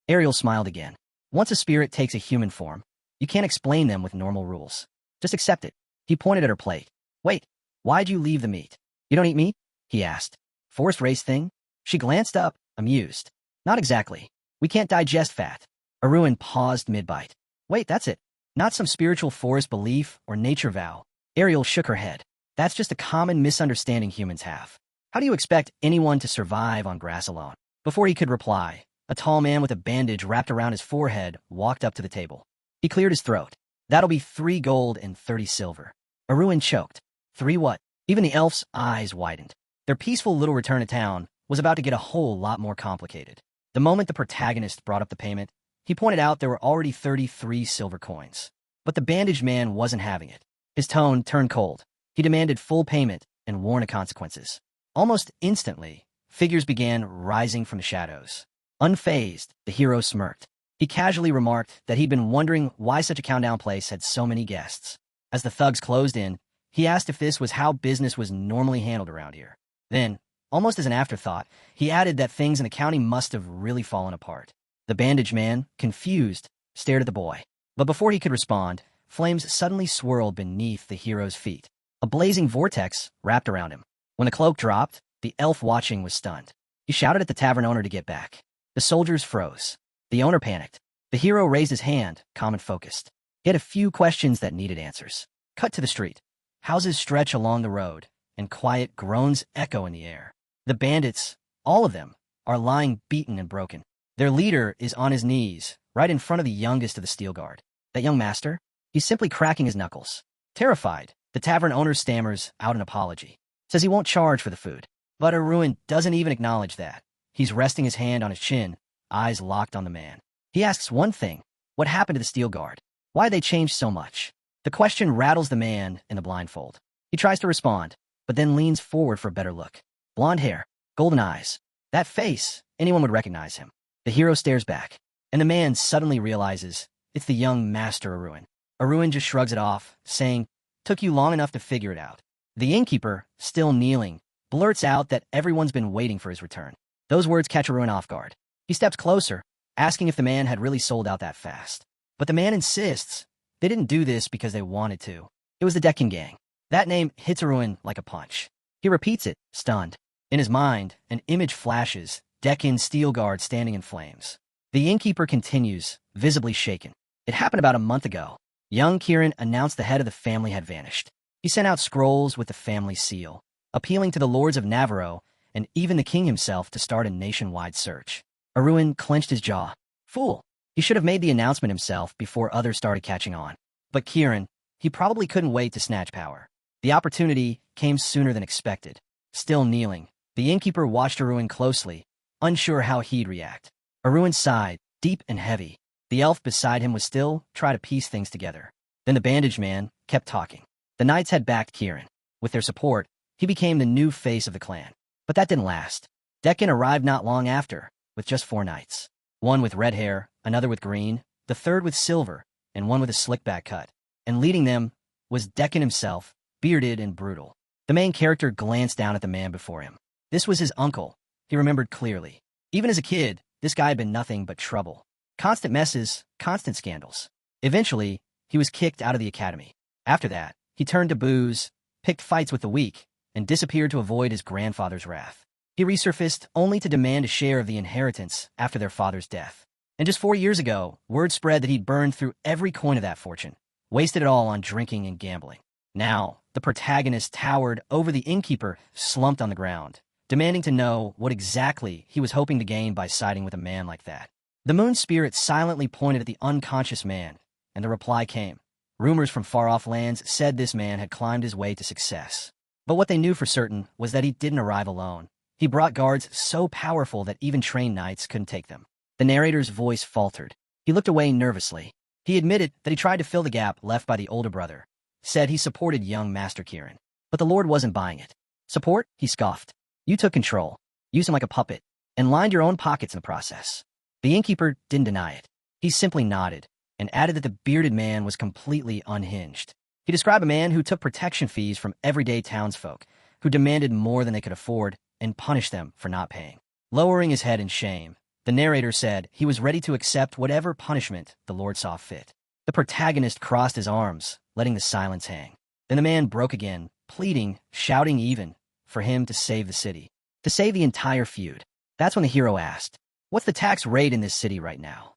Speaker 1: Ariel smiled again. Once a spirit takes a human form, you can't explain them with normal rules. Just accept it. He pointed at her plate. Wait, why'd you leave the meat? You don't eat meat? He asked. Forced race thing? She glanced up, amused. Not exactly. We can't digest fat. Arun paused mid-bite. Wait, that's it. Not some spiritual forest belief or nature vow. Ariel shook her head. That's just a common misunderstanding humans have. How do you expect anyone to survive on grass alone? Before he could reply, a tall man with a bandage wrapped around his forehead walked up to the table. He cleared his throat. That'll be 3 gold and 30 silver. Arun choked. 3 what? Even the elf's eyes widened. Their peaceful little return to town was about to get a whole lot more complicated. The moment the protagonist brought up the payment, he pointed out there were already 33 silver coins. But the bandaged man wasn't having it. His tone turned cold. He demanded full payment and warned of consequences. Almost instantly, figures began rising from the shadows. Unfazed, the hero smirked. He casually remarked that he'd been wondering why such a countdown place had so many guests. As the thugs closed in, he asked if this was how business was normally handled around here. Then, almost as an afterthought, he added that things in the county must have really fallen apart. The bandaged man, confused, stared at the boy. But before he could respond, flames suddenly swirled beneath the hero's feet. A blazing vortex wrapped around him. When the cloak dropped, the elf watching was stunned. He shouted at the tavern owner to get back. The soldiers froze. The owner panicked. The hero raised his hand, calm and focused. He had a few questions that needed answers. Cut to the street. Houses stretch along the road, and quiet groans echo in the air. The bandits, all of them, are lying beaten and broken. Their leader is on his knees, right in front of the youngest of the steel guard. That young master? He's simply cracking his knuckles. Terrified, the tavern owner stammers out an apology. Says he won't charge for the food. But Arun doesn't even acknowledge that. He's resting his hand on his chin, eyes locked on the man. He asks one thing. What happened to the steel guard? Why they changed so much? The question rattles the man in the blindfold. He tries to respond, but then leans forward for a better look. Blonde hair, golden eyes. That face, anyone would recognize him. The hero stares back, and the man suddenly realizes it's the young master Arun. Arun just shrugs it off, saying, "Took you long enough to figure it out." The innkeeper, still kneeling, blurts out that everyone's been waiting for his return. Those words catch Arun off guard. He steps closer, asking if the man had really sold out that fast. But the man insists they didn't do this because they wanted to. It was the Deccan Gang. That name hits Arun like a punch. He repeats it, stunned. In his mind, an image flashes, Deccan steel guard standing in flames. The innkeeper continues, visibly shaken. It happened about a month ago. Young Kiran announced the head of the family had vanished. He sent out scrolls with the family seal, appealing to the lords of Navarro and even the king himself to start a nationwide search. Arun clenched his jaw. Fool! He should have made the announcement himself before others started catching on. But Kiran, he probably couldn't wait to snatch power. The opportunity came sooner than expected. Still kneeling, the innkeeper watched Arun closely, unsure how he'd react. Arun sighed, deep and heavy. The elf beside him was still trying to piece things together. Then the bandaged man kept talking. The knights had backed Kiran. With their support, he became the new face of the clan. But that didn't last. Deccan arrived not long after, with just 4 knights. One with red hair, another with green, the third with silver, and one with a slick-back cut. And leading them was Deccan himself, bearded and brutal. The main character glanced down at the man before him. This was his uncle. He remembered clearly. Even as a kid, this guy had been nothing but trouble. Constant messes, constant scandals. Eventually, he was kicked out of the academy. After that, he turned to booze, picked fights with the weak, and disappeared to avoid his grandfather's wrath. He resurfaced only to demand a share of the inheritance after their father's death. And just 4 years ago, word spread that he'd burned through every coin of that fortune, wasted it all on drinking and gambling. Now, the protagonist towered over the innkeeper, slumped on the ground, demanding to know what exactly he was hoping to gain by siding with a man like that. The moon spirit silently pointed at the unconscious man, and the reply came. Rumors from far-off lands said this man had climbed his way to success. But what they knew for certain was that he didn't arrive alone. He brought guards so powerful that even trained knights couldn't take them. The narrator's voice faltered. He looked away nervously. He admitted that he tried to fill the gap left by the older brother. Said he supported young Master Kiran. But the Lord wasn't buying it. Support? He scoffed. You took control, used him like a puppet, and lined your own pockets in the process. The innkeeper didn't deny it. He simply nodded, and added that the bearded man was completely unhinged. He described a man who took protection fees from everyday townsfolk, who demanded more than they could afford, and punished them for not paying. Lowering his head in shame, the narrator said he was ready to accept whatever punishment the Lord saw fit. The protagonist crossed his arms, letting the silence hang. Then the man broke again, pleading, shouting even, for him to save the city. To save the entire feud. That's when the hero asked, "What's the tax rate in this city right now?"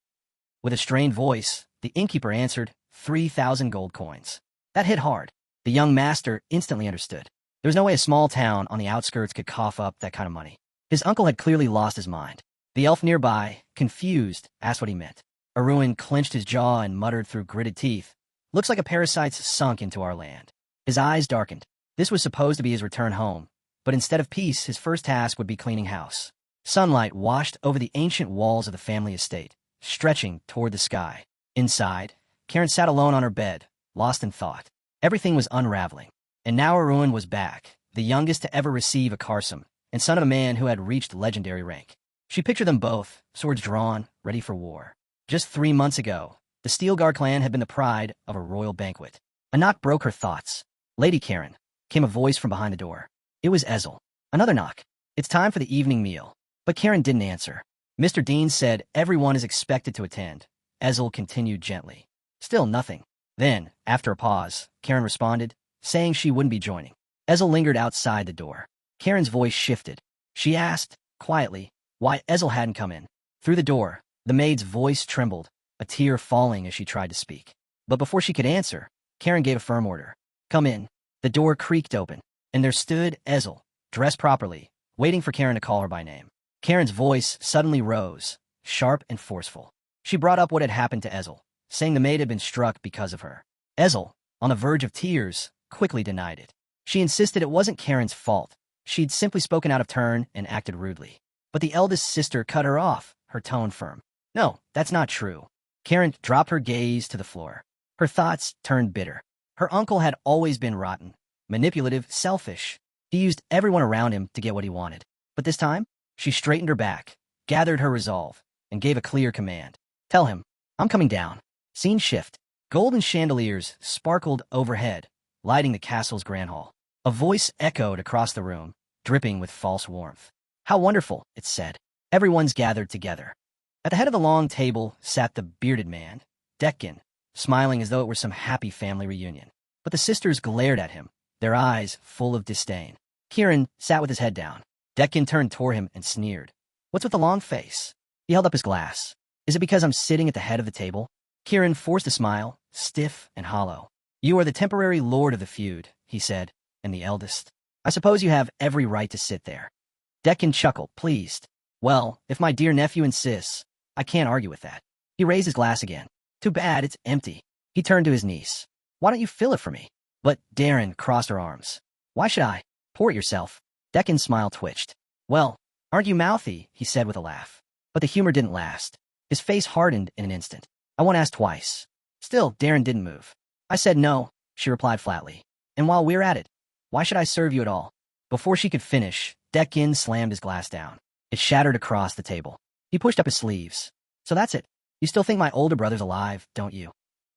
Speaker 1: With a strained voice, the innkeeper answered, 3,000 gold coins. That hit hard. The young master instantly understood. There was no way a small town on the outskirts could cough up that kind of money. His uncle had clearly lost his mind. The elf nearby, confused, asked what he meant. Arun clenched his jaw and muttered through gritted teeth, "Looks like a parasite's sunk into our land." His eyes darkened. This was supposed to be his return home, but instead of peace, his first task would be cleaning house. Sunlight washed over the ancient walls of the family estate, stretching toward the sky. Inside, Karen sat alone on her bed, lost in thought. Everything was unraveling. And now Arun was back, the youngest to ever receive a Karsam, and son of a man who had reached legendary rank. She pictured them both, swords drawn, ready for war. Just 3 months ago, the Steelguard clan had been the pride of a royal banquet. A knock broke her thoughts. "Lady Karen," came a voice from behind the door. It was Ezel. Another knock. "It's time for the evening meal." But Karen didn't answer. Mr. Dean said everyone is expected to attend. Ezel continued gently. Still nothing. Then, after a pause, Karen responded, saying she wouldn't be joining. Ezel lingered outside the door. Karen's voice shifted. She asked, quietly, why Ezel hadn't come in. Through the door, the maid's voice trembled, a tear falling as she tried to speak. But before she could answer, Karen gave a firm order. Come in. The door creaked open, and there stood Ezel, dressed properly, waiting for Karen to call her by name. Karen's voice suddenly rose, sharp and forceful. She brought up what had happened to Ezel, saying the maid had been struck because of her. Ezel, on the verge of tears, quickly denied it. She insisted it wasn't Karen's fault. She'd simply spoken out of turn and acted rudely. But the eldest sister cut her off, her tone firm. No, that's not true. Karen dropped her gaze to the floor. Her thoughts turned bitter. Her uncle had always been rotten, manipulative, selfish. He used everyone around him to get what he wanted. But this time, she straightened her back, gathered her resolve, and gave a clear command. Tell him, I'm coming down. Scene shift. Golden chandeliers sparkled overhead, lighting the castle's grand hall. A voice echoed across the room, dripping with false warmth. How wonderful, it said. Everyone's gathered together. At the head of the long table sat the bearded man, Dekin, smiling as though it were some happy family reunion. But the sisters glared at him, their eyes full of disdain. Kieran sat with his head down. Dekin turned toward him and sneered. What's with the long face? He held up his glass. Is it because I'm sitting at the head of the table? Kieran forced a smile, stiff and hollow. You are the temporary lord of the feud, he said, and the eldest. I suppose you have every right to sit there. Dekin chuckled, pleased. Well, if my dear nephew insists, I can't argue with that. He raised his glass again. Too bad, it's empty. He turned to his niece. Why don't you fill it for me? But Darren crossed her arms. Why should I? Pour it yourself. Dekin's smile twitched. Well, aren't you mouthy, he said with a laugh. But the humor didn't last. His face hardened in an instant. I won't ask twice. Still, Darren didn't move. I said no, she replied flatly. And while we're at it, why should I serve you at all? Before she could finish, Dekin slammed his glass down. It shattered across the table. He pushed up his sleeves. So that's it. You still think my older brother's alive, don't you?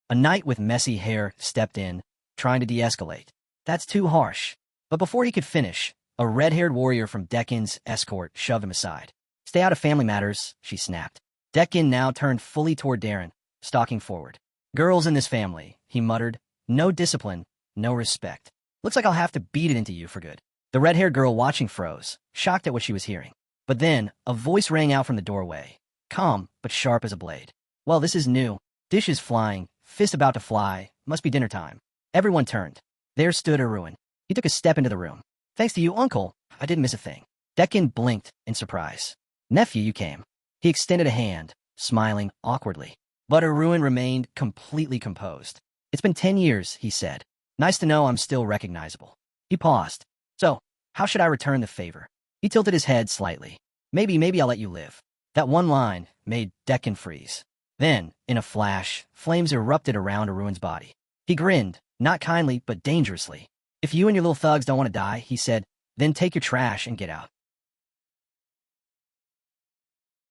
Speaker 1: A knight with messy hair stepped in, trying to de-escalate. That's too harsh. But before he could finish, a red-haired warrior from Dekin's escort shoved him aside. Stay out of family matters, she snapped. Dekin now turned fully toward Darren, stalking forward. Girls in this family, he muttered. No discipline, no respect. Looks like I'll have to beat it into you for good. The red-haired girl watching froze, shocked at what she was hearing. But then, a voice rang out from the doorway, calm but sharp as a blade. Well, this is new. Dishes flying, fist about to fly, must be dinner time. Everyone turned. There stood Arun. He took a step into the room. Thanks to you, uncle, I didn't miss a thing. Dekin blinked in surprise. Nephew, you came. He extended a hand, smiling awkwardly. But Arun remained completely composed. It's been 10 years, he said. Nice to know I'm still recognizable. He paused. So, how should I return the favor? He tilted his head slightly. Maybe I'll let you live. That one line made Dekin freeze. Then, in a flash, flames erupted around Arun's body. He grinned, not kindly, but dangerously. If you and your little thugs don't want to die, he said, then take your trash and get out.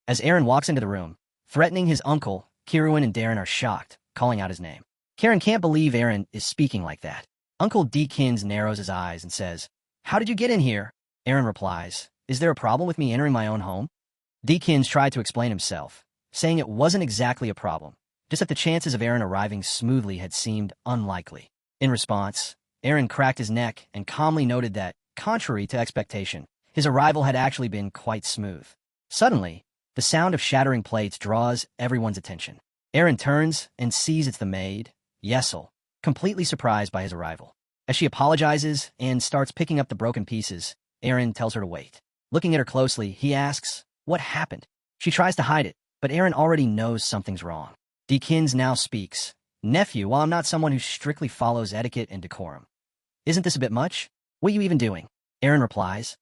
Speaker 1: As Aaron walks into the room, threatening his uncle, Kiruin and Darren are shocked, calling out his name. Karen can't believe Aaron is speaking like that. Uncle Deakins narrows his eyes and says, How did you get in here? Aaron replies, Is there a problem with me entering my own home? Deakins tried to explain himself, saying it wasn't exactly a problem, just that the chances of Aaron arriving smoothly had seemed unlikely. In response, Aaron cracked his neck and calmly noted that, contrary to expectation, his arrival had actually been quite smooth. Suddenly, the sound of shattering plates draws everyone's attention. Aaron turns and sees it's the maid, Yesel, completely surprised by his arrival. As she apologizes and starts picking up the broken pieces, Aaron tells her to wait. Looking at her closely, he asks, What happened? She tries to hide it, but Aaron already knows something's wrong. Deakins now speaks. Nephew, while I'm not someone who strictly follows etiquette and decorum. Isn't this a bit much? What are you even doing? Aaron replies,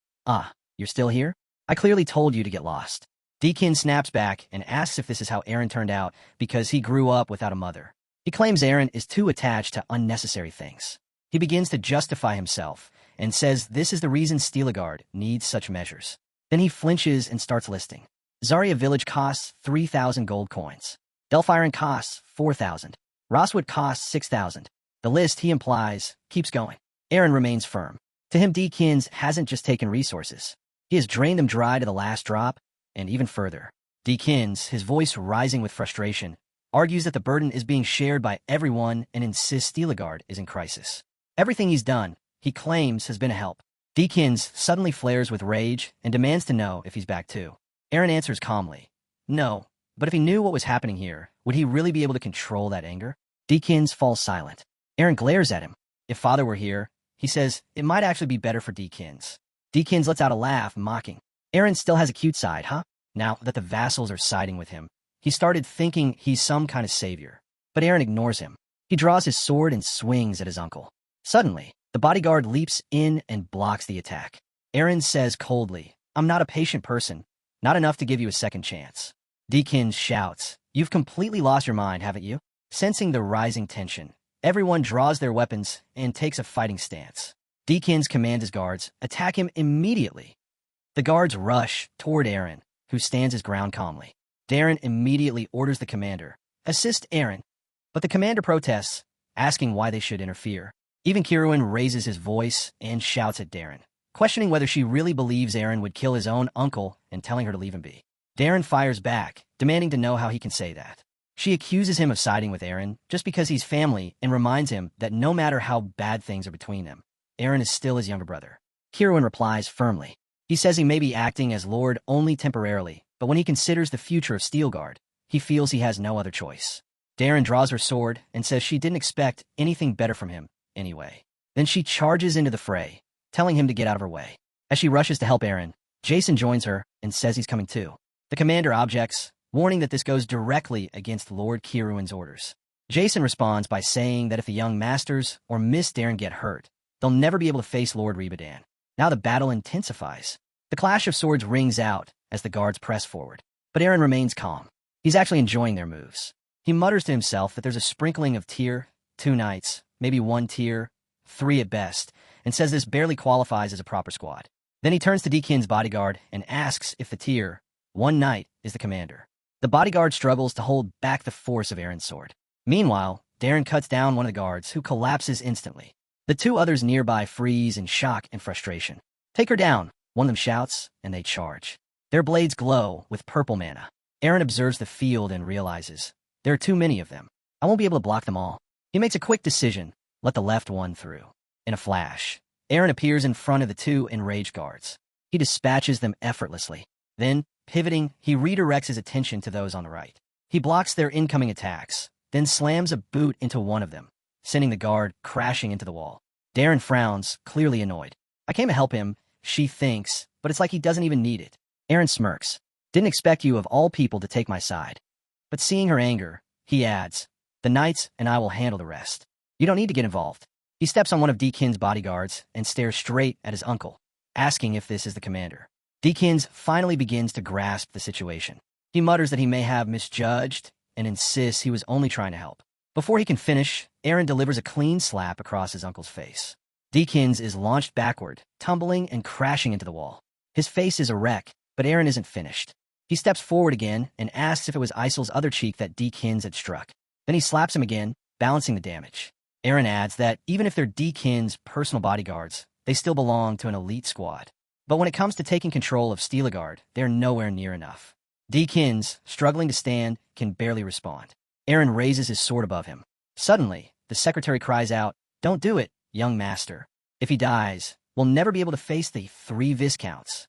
Speaker 1: You're still here? I clearly told you to get lost. Deakin snaps back and asks if this is how Aaron turned out because he grew up without a mother. He claims Aaron is too attached to unnecessary things. He begins to justify himself and says this is the reason Steelagard needs such measures. Then he flinches and starts listing. Zarya Village costs 3,000 gold coins. Delphiron costs 4,000. Rosswood costs 6,000. The list, he implies, keeps going. Aaron remains firm. To him, Deakins hasn't just taken resources. He has drained them dry to the last drop, and even further. Deakins, his voice rising with frustration, argues that the burden is being shared by everyone and insists Steelagard is in crisis. Everything he's done, he claims, has been a help. Deakins suddenly flares with rage and demands to know if he's back too. Eren answers calmly, no, but if he knew what was happening here, would he really be able to control that anger? Deakins falls silent. Eren glares at him. If father were here, he says, it might actually be better for Deakins. Deakins lets out a laugh, mocking. Eren still has a cute side, huh? Now that the vassals are siding with him, he started thinking he's some kind of savior. But Eren ignores him. He draws his sword and swings at his uncle. Suddenly, the bodyguard leaps in and blocks the attack. Eren says coldly, I'm not a patient person, not enough to give you a second chance. Deakins shouts, you've completely lost your mind, haven't you? Sensing the rising tension, everyone draws their weapons and takes a fighting stance. Deakins commands his guards, attack him immediately. The guards rush toward Eren, who stands his ground calmly. Darren immediately orders the commander, assist Eren, but the commander protests, asking why they should interfere. Even Kiruin raises his voice and shouts at Darren, questioning whether she really believes Eren would kill his own uncle and telling her to leave him be. Darren fires back, demanding to know how he can say that. She accuses him of siding with Eren just because he's family and reminds him that no matter how bad things are between them, Eren is still his younger brother. Kiruin replies firmly. He says he may be acting as Lord only temporarily, but when he considers the future of Steelguard, he feels he has no other choice. Darren draws her sword and says she didn't expect anything better from him anyway. Then she charges into the fray, telling him to get out of her way. As she rushes to help Eren, Jason joins her and says he's coming too. The commander objects, warning that this goes directly against Lord Kiruin's orders. Jason responds by saying that if the young masters or Miss Darren get hurt, they'll never be able to face Lord Rebadan. Now the battle intensifies. The clash of swords rings out as the guards press forward. But Eren remains calm. He's actually enjoying their moves. He mutters to himself that there's a sprinkling of tier 2 knights, maybe 1 tier 3 at best, and says this barely qualifies as a proper squad. Then he turns to Deakin's bodyguard and asks if the tier 1 knight is the commander. The bodyguard struggles to hold back the force of Eren's sword. Meanwhile, Darren cuts down one of the guards, who collapses instantly. The 2 others nearby freeze in shock and frustration. Take her down, one of them shouts, and they charge. Their blades glow with purple mana. Eren observes the field and realizes, there are too many of them. I won't be able to block them all. He makes a quick decision, let the left one through. In a flash, Eren appears in front of the 2 enraged guards. He dispatches them effortlessly. Then, pivoting, he redirects his attention to those on the right. He blocks their incoming attacks, then slams a boot into one of them, sending the guard crashing into the wall. Darren frowns, clearly annoyed. I came to help him, she thinks, but it's like he doesn't even need it. Eren smirks. Didn't expect you of all people to take my side. But seeing her anger, he adds, the knights and I will handle the rest. You don't need to get involved. He steps on one of Deakin's bodyguards and stares straight at his uncle, asking if this is the commander. Deakins finally begins to grasp the situation. He mutters that he may have misjudged and insists he was only trying to help. Before he can finish, Eren delivers a clean slap across his uncle's face. Deakins is launched backward, tumbling and crashing into the wall. His face is a wreck, but Eren isn't finished. He steps forward again and asks if it was Isil's other cheek that Deakins had struck. Then he slaps him again, balancing the damage. Eren adds that even if they're Deakin's personal bodyguards, they still belong to an elite squad. But when it comes to taking control of Steelagard, they're nowhere near enough. Deakins, struggling to stand, can barely respond. Eren raises his sword above him. Suddenly, the secretary cries out, don't do it, young master. If he dies, we'll never be able to face the 3 Viscounts.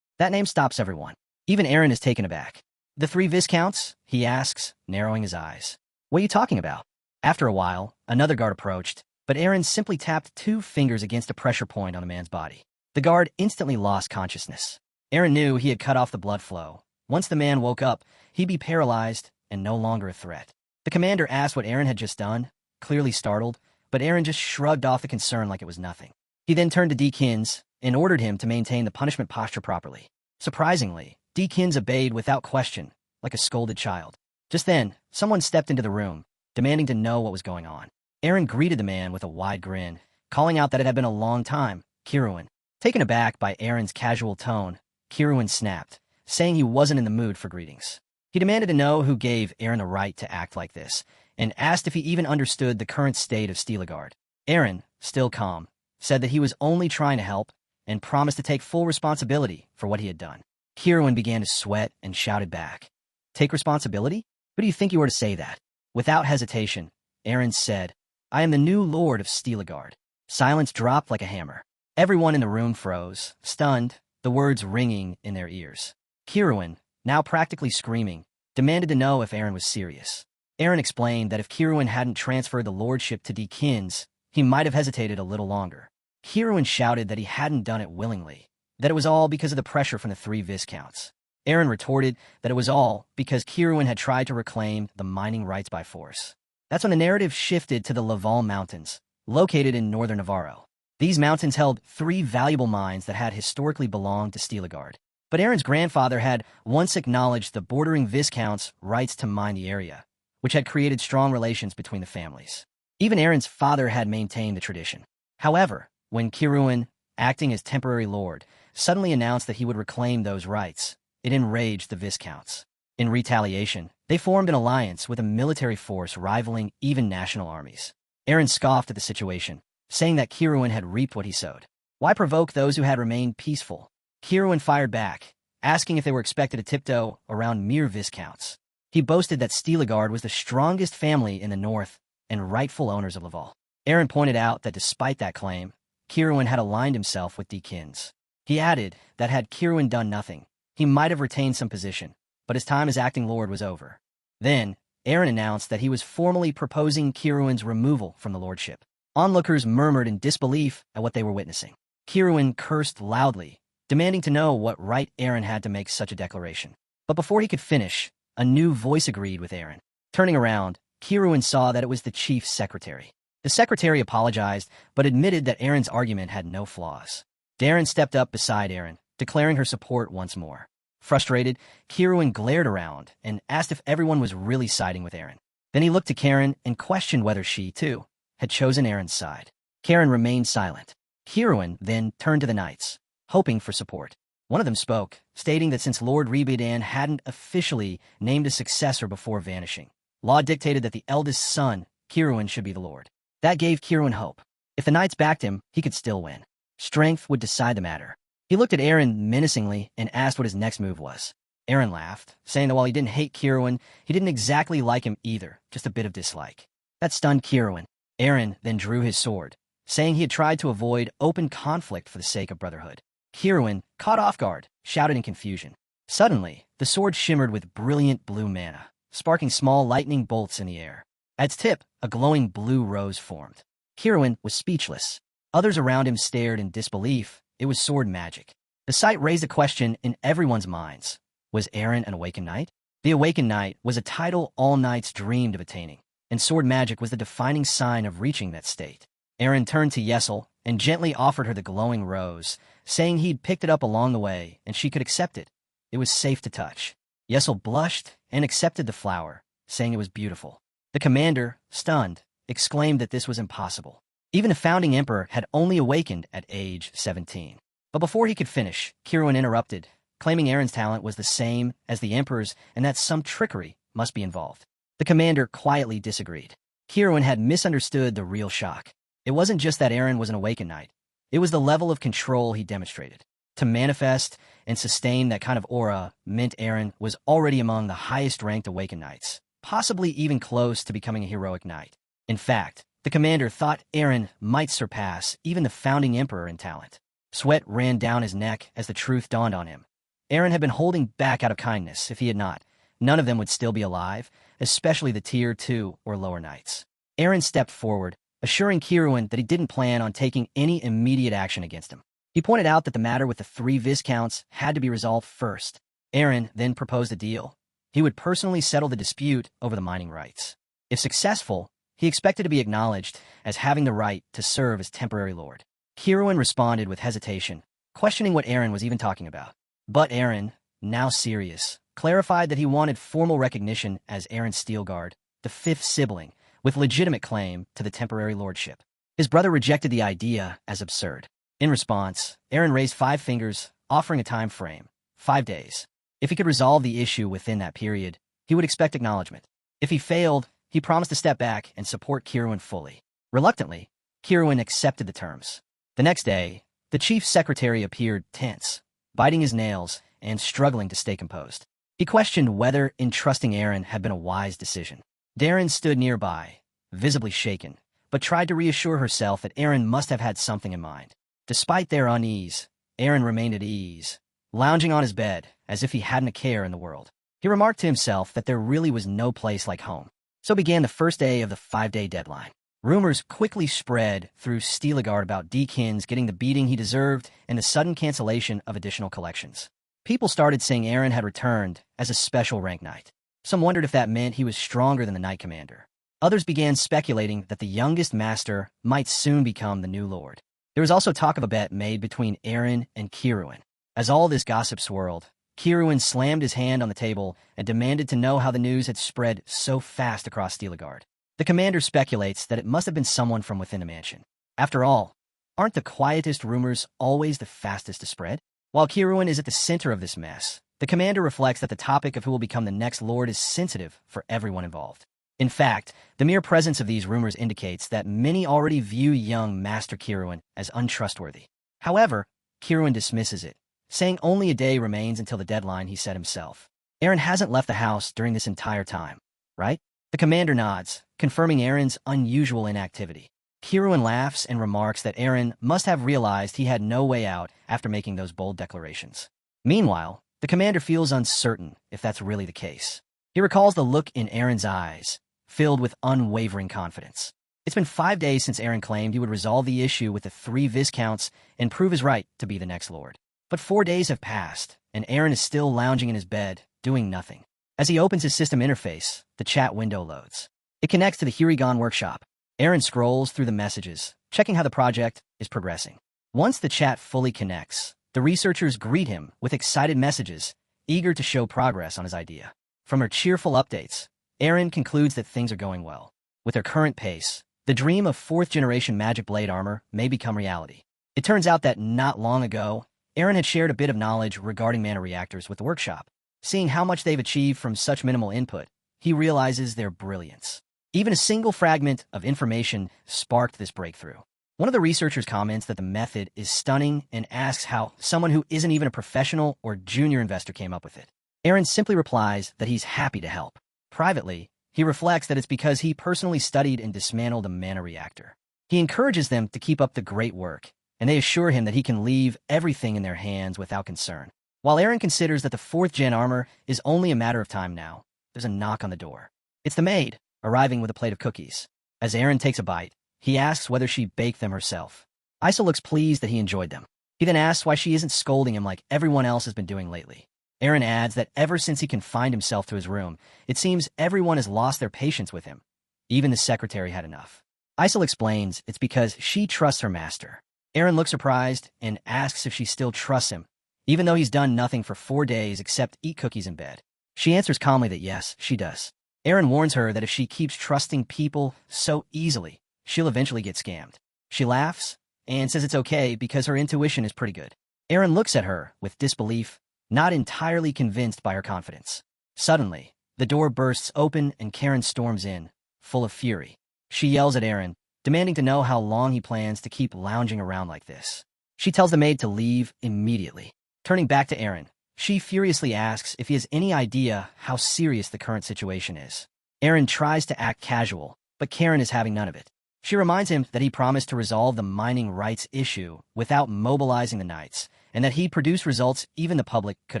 Speaker 1: That name stops everyone. Even Eren is taken aback. The 3 Viscounts? He asks, narrowing his eyes. What are you talking about? After a while, another guard approached, but Eren simply tapped 2 fingers against a pressure point on the man's body. The guard instantly lost consciousness. Eren knew he had cut off the blood flow. Once the man woke up, he'd be paralyzed and no longer a threat. The commander asked what Eren had just done, clearly startled, but Eren just shrugged off the concern like it was nothing. He then turned to Deakins and ordered him to maintain the punishment posture properly. Surprisingly, Deakins obeyed without question, like a scolded child. Just then, someone stepped into the room, demanding to know what was going on. Eren greeted the man with a wide grin, calling out that it had been a long time, Kiruin. Taken aback by Eren's casual tone, Kiruin snapped, saying he wasn't in the mood for greetings. He demanded to know who gave Eren the right to act like this, and asked if he even understood the current state of Steelagard. Eren, still calm, said that he was only trying to help, and promised to take full responsibility for what he had done. Kiruin began to sweat and shouted back. Take responsibility? Who do you think you are to say that? Without hesitation, Aaron said, I am the new Lord of Steelagard. Silence dropped like a hammer. Everyone in the room froze, stunned, the words ringing in their ears. Kiruin, now practically screaming, demanded to know if Aaron was serious. Aaron explained that if Kiruin hadn't transferred the lordship to Deakins, he might have hesitated a little longer. Kiruin shouted that he hadn't done it willingly, that it was all because of the pressure from the 3 viscounts. Aaron retorted that it was all because Kiruin had tried to reclaim the mining rights by force. That's when the narrative shifted to the Laval Mountains, located in northern Navarro. These mountains held 3 valuable mines that had historically belonged to Steelagard. But Aaron's grandfather had once acknowledged the bordering viscounts' rights to mine the area, which had created strong relations between the families. Even Aaron's father had maintained the tradition. However, when Kiruin, acting as temporary lord, suddenly announced that he would reclaim those rights, it enraged the viscounts. In retaliation, they formed an alliance with a military force rivaling even national armies. Aaron scoffed at the situation, saying that Kiruin had reaped what he sowed. Why provoke those who had remained peaceful? Kiruin fired back, asking if they were expected to tiptoe around mere viscounts. He boasted that Steelagard was the strongest family in the north and rightful owners of Laval. Aaron pointed out that despite that claim, Kiruin had aligned himself with Deakins. He added that had Kiruin done nothing, he might have retained some position, but his time as acting lord was over. Then, Aaron announced that he was formally proposing Kiruin's removal from the lordship. Onlookers murmured in disbelief at what they were witnessing. Kiruin cursed loudly, demanding to know what right Aaron had to make such a declaration. But before he could finish, a new voice agreed with Aaron. Turning around, Kiruin saw that it was the chief secretary. The secretary apologized, but admitted that Aaron's argument had no flaws. Darren stepped up beside Aaron, declaring her support once more. Frustrated, Kiruin glared around and asked if everyone was really siding with Aaron. Then he looked to Karen and questioned whether she, too, had chosen Aaron's side. Karen remained silent. Kiruin then turned to the knights, hoping for support. One of them spoke, stating that since Lord Rebidan hadn't officially named a successor before vanishing, law dictated that the eldest son, Kiruin, should be the lord. That gave Kiruin hope. If the knights backed him, he could still win. Strength would decide the matter. He looked at Aaron menacingly and asked what his next move was. Aaron laughed, saying that while he didn't hate Kiruin, he didn't exactly like him either, just a bit of dislike. That stunned Kiruin. Aaron then drew his sword, saying he had tried to avoid open conflict for the sake of brotherhood. Kiruin, caught off guard, shouted in confusion. Suddenly, the sword shimmered with brilliant blue mana, sparking small lightning bolts in the air. At its tip, a glowing blue rose formed. Kiruin was speechless. Others around him stared in disbelief. It was sword magic. The sight raised a question in everyone's minds. Was Aaron an awakened knight? The awakened knight was a title all knights dreamed of attaining, and sword magic was the defining sign of reaching that state. Aaron turned to Yesel and gently offered her the glowing rose, saying he'd picked it up along the way and she could accept it. It was safe to touch. Yesel blushed and accepted the flower, saying it was beautiful. The commander, stunned, exclaimed that this was impossible. Even the founding emperor had only awakened at age 17. But before he could finish, Kiruin interrupted, claiming Aaron's talent was the same as the emperor's and that some trickery must be involved. The commander quietly disagreed. Kiruin had misunderstood the real shock. It wasn't just that Aaron was an awakened knight. It was the level of control he demonstrated. To manifest and sustain that kind of aura meant Aaron was already among the highest-ranked awakened knights, possibly even close to becoming a heroic knight. In fact, the commander thought Aaron might surpass even the founding emperor in talent. Sweat ran down his neck as the truth dawned on him. Aaron had been holding back out of kindness. If he had not, none of them would still be alive, especially the Tier 2 or lower knights. Aaron stepped forward, assuring Kiruin that he didn't plan on taking any immediate action against him. He pointed out that the matter with the 3 viscounts had to be resolved first. Aaron then proposed a deal. He would personally settle the dispute over the mining rights. If successful, he expected to be acknowledged as having the right to serve as temporary lord. Kiruin responded with hesitation, questioning what Aaron was even talking about. But Aaron, now serious, clarified that he wanted formal recognition as Aaron Steelagard, the 5th sibling, with legitimate claim to the temporary lordship. His brother rejected the idea as absurd. In response, Aaron raised 5 fingers, offering a time frame, 5 days. If he could resolve the issue within that period, he would expect acknowledgement. If he failed, he promised to step back and support Kiruin fully. Reluctantly, Kiruin accepted the terms. The next day, the chief secretary appeared tense, biting his nails and struggling to stay composed. He questioned whether entrusting Aaron had been a wise decision. Darren stood nearby, visibly shaken, but tried to reassure herself that Aaron must have had something in mind. Despite their unease, Aaron remained at ease, lounging on his bed as if he hadn't a care in the world. He remarked to himself that there really was no place like home. So began the first day of the 5-day deadline. Rumors quickly spread through Steelagard about Deakin's getting the beating he deserved and the sudden cancellation of additional collections. People started saying Aaron had returned as a special rank knight. Some wondered if that meant he was stronger than the knight commander. Others began speculating that the youngest master might soon become the new lord. There was also talk of a bet made between Aaron and Kiruin. As all this gossip swirled, Kiruin slammed his hand on the table and demanded to know how the news had spread so fast across Steelagard. The commander speculates that it must have been someone from within the mansion. After all, aren't the quietest rumors always the fastest to spread? While Kiruin is at the center of this mess, the commander reflects that the topic of who will become the next lord is sensitive for everyone involved. In fact, the mere presence of these rumors indicates that many already view young Master Kiruin as untrustworthy. However, Kiruin dismisses it, saying only a day remains until the deadline he set himself. Aaron hasn't left the house during this entire time, right? The commander nods, confirming Aaron's unusual inactivity. Kiruin laughs and remarks that Aaron must have realized he had no way out after making those bold declarations. Meanwhile, the commander feels uncertain if that's really the case. He recalls the look in Aaron's eyes, filled with unwavering confidence. It's been 5 days since Aaron claimed he would resolve the issue with the 3 Viscounts and prove his right to be the next lord. But 4 days have passed, and Aaron is still lounging in his bed, doing nothing. As he opens his system interface, the chat window loads. It connects to the Hirigan workshop. Aaron scrolls through the messages, checking how the project is progressing. Once the chat fully connects, the researchers greet him with excited messages, eager to show progress on his idea. From her cheerful updates, Aaron concludes that things are going well. With her current pace, the dream of 4th-generation magic blade armor may become reality. It turns out that not long ago, Aaron had shared a bit of knowledge regarding mana reactors with the workshop. Seeing how much they've achieved from such minimal input, he realizes their brilliance. Even a single fragment of information sparked this breakthrough. One of the researchers comments that the method is stunning and asks how someone who isn't even a professional or junior investor came up with it. Aaron simply replies that he's happy to help. Privately, he reflects that it's because he personally studied and dismantled a mana reactor. He encourages them to keep up the great work, and they assure him that he can leave everything in their hands without concern. While Aaron considers that the 4th-gen armor is only a matter of time now, there's a knock on the door. It's the maid, arriving with a plate of cookies. As Aaron takes a bite, he asks whether she baked them herself. Isa looks pleased that he enjoyed them. He then asks why she isn't scolding him like everyone else has been doing lately. Aaron adds that ever since he confined himself to his room, it seems everyone has lost their patience with him. Even the secretary had enough. Isa explains it's because she trusts her master. Aaron looks surprised and asks if she still trusts him, even though he's done nothing for 4 days except eat cookies in bed. She answers calmly that yes, she does. Aaron warns her that if she keeps trusting people so easily, she'll eventually get scammed. She laughs and says it's okay because her intuition is pretty good. Aaron looks at her with disbelief, not entirely convinced by her confidence. Suddenly, the door bursts open and Karen storms in, full of fury. She yells at Aaron, demanding to know how long he plans to keep lounging around like this. She tells the maid to leave immediately. Turning back to Aaron, she furiously asks if he has any idea how serious the current situation is. Aaron tries to act casual, but Karen is having none of it. She reminds him that he promised to resolve the mining rights issue without mobilizing the knights, and that he'd produce results even the public could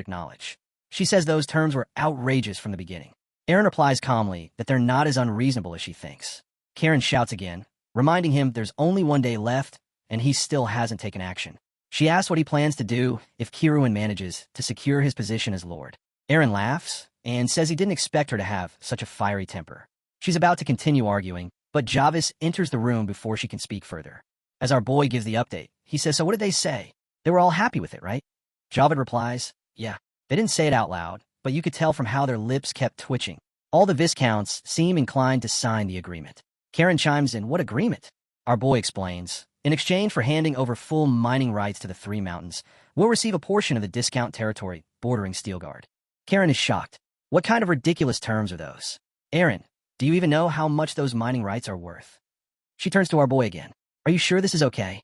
Speaker 1: acknowledge. She says those terms were outrageous from the beginning. Aaron replies calmly that they're not as unreasonable as she thinks. Karen shouts again, reminding him there's only 1 day left, and he still hasn't taken action. She asks what he plans to do if Kiruin manages to secure his position as lord. Aaron laughs and says he didn't expect her to have such a fiery temper. She's about to continue arguing, but Javis enters the room before she can speak further. As our boy gives the update, he says, "So what did they say? They were all happy with it, right?" Javid replies, "Yeah, they didn't say it out loud, but you could tell from how their lips kept twitching. All the Viscounts seem inclined to sign the agreement." Karen chimes in, "What agreement?" Our boy explains, "In exchange for handing over full mining rights to the 3 mountains, we'll receive a portion of the discount territory bordering Steelgard." Karen is shocked. What kind of ridiculous terms are those? Aaron, do you even know how much those mining rights are worth? She turns to our boy again. "Are you sure this is okay?"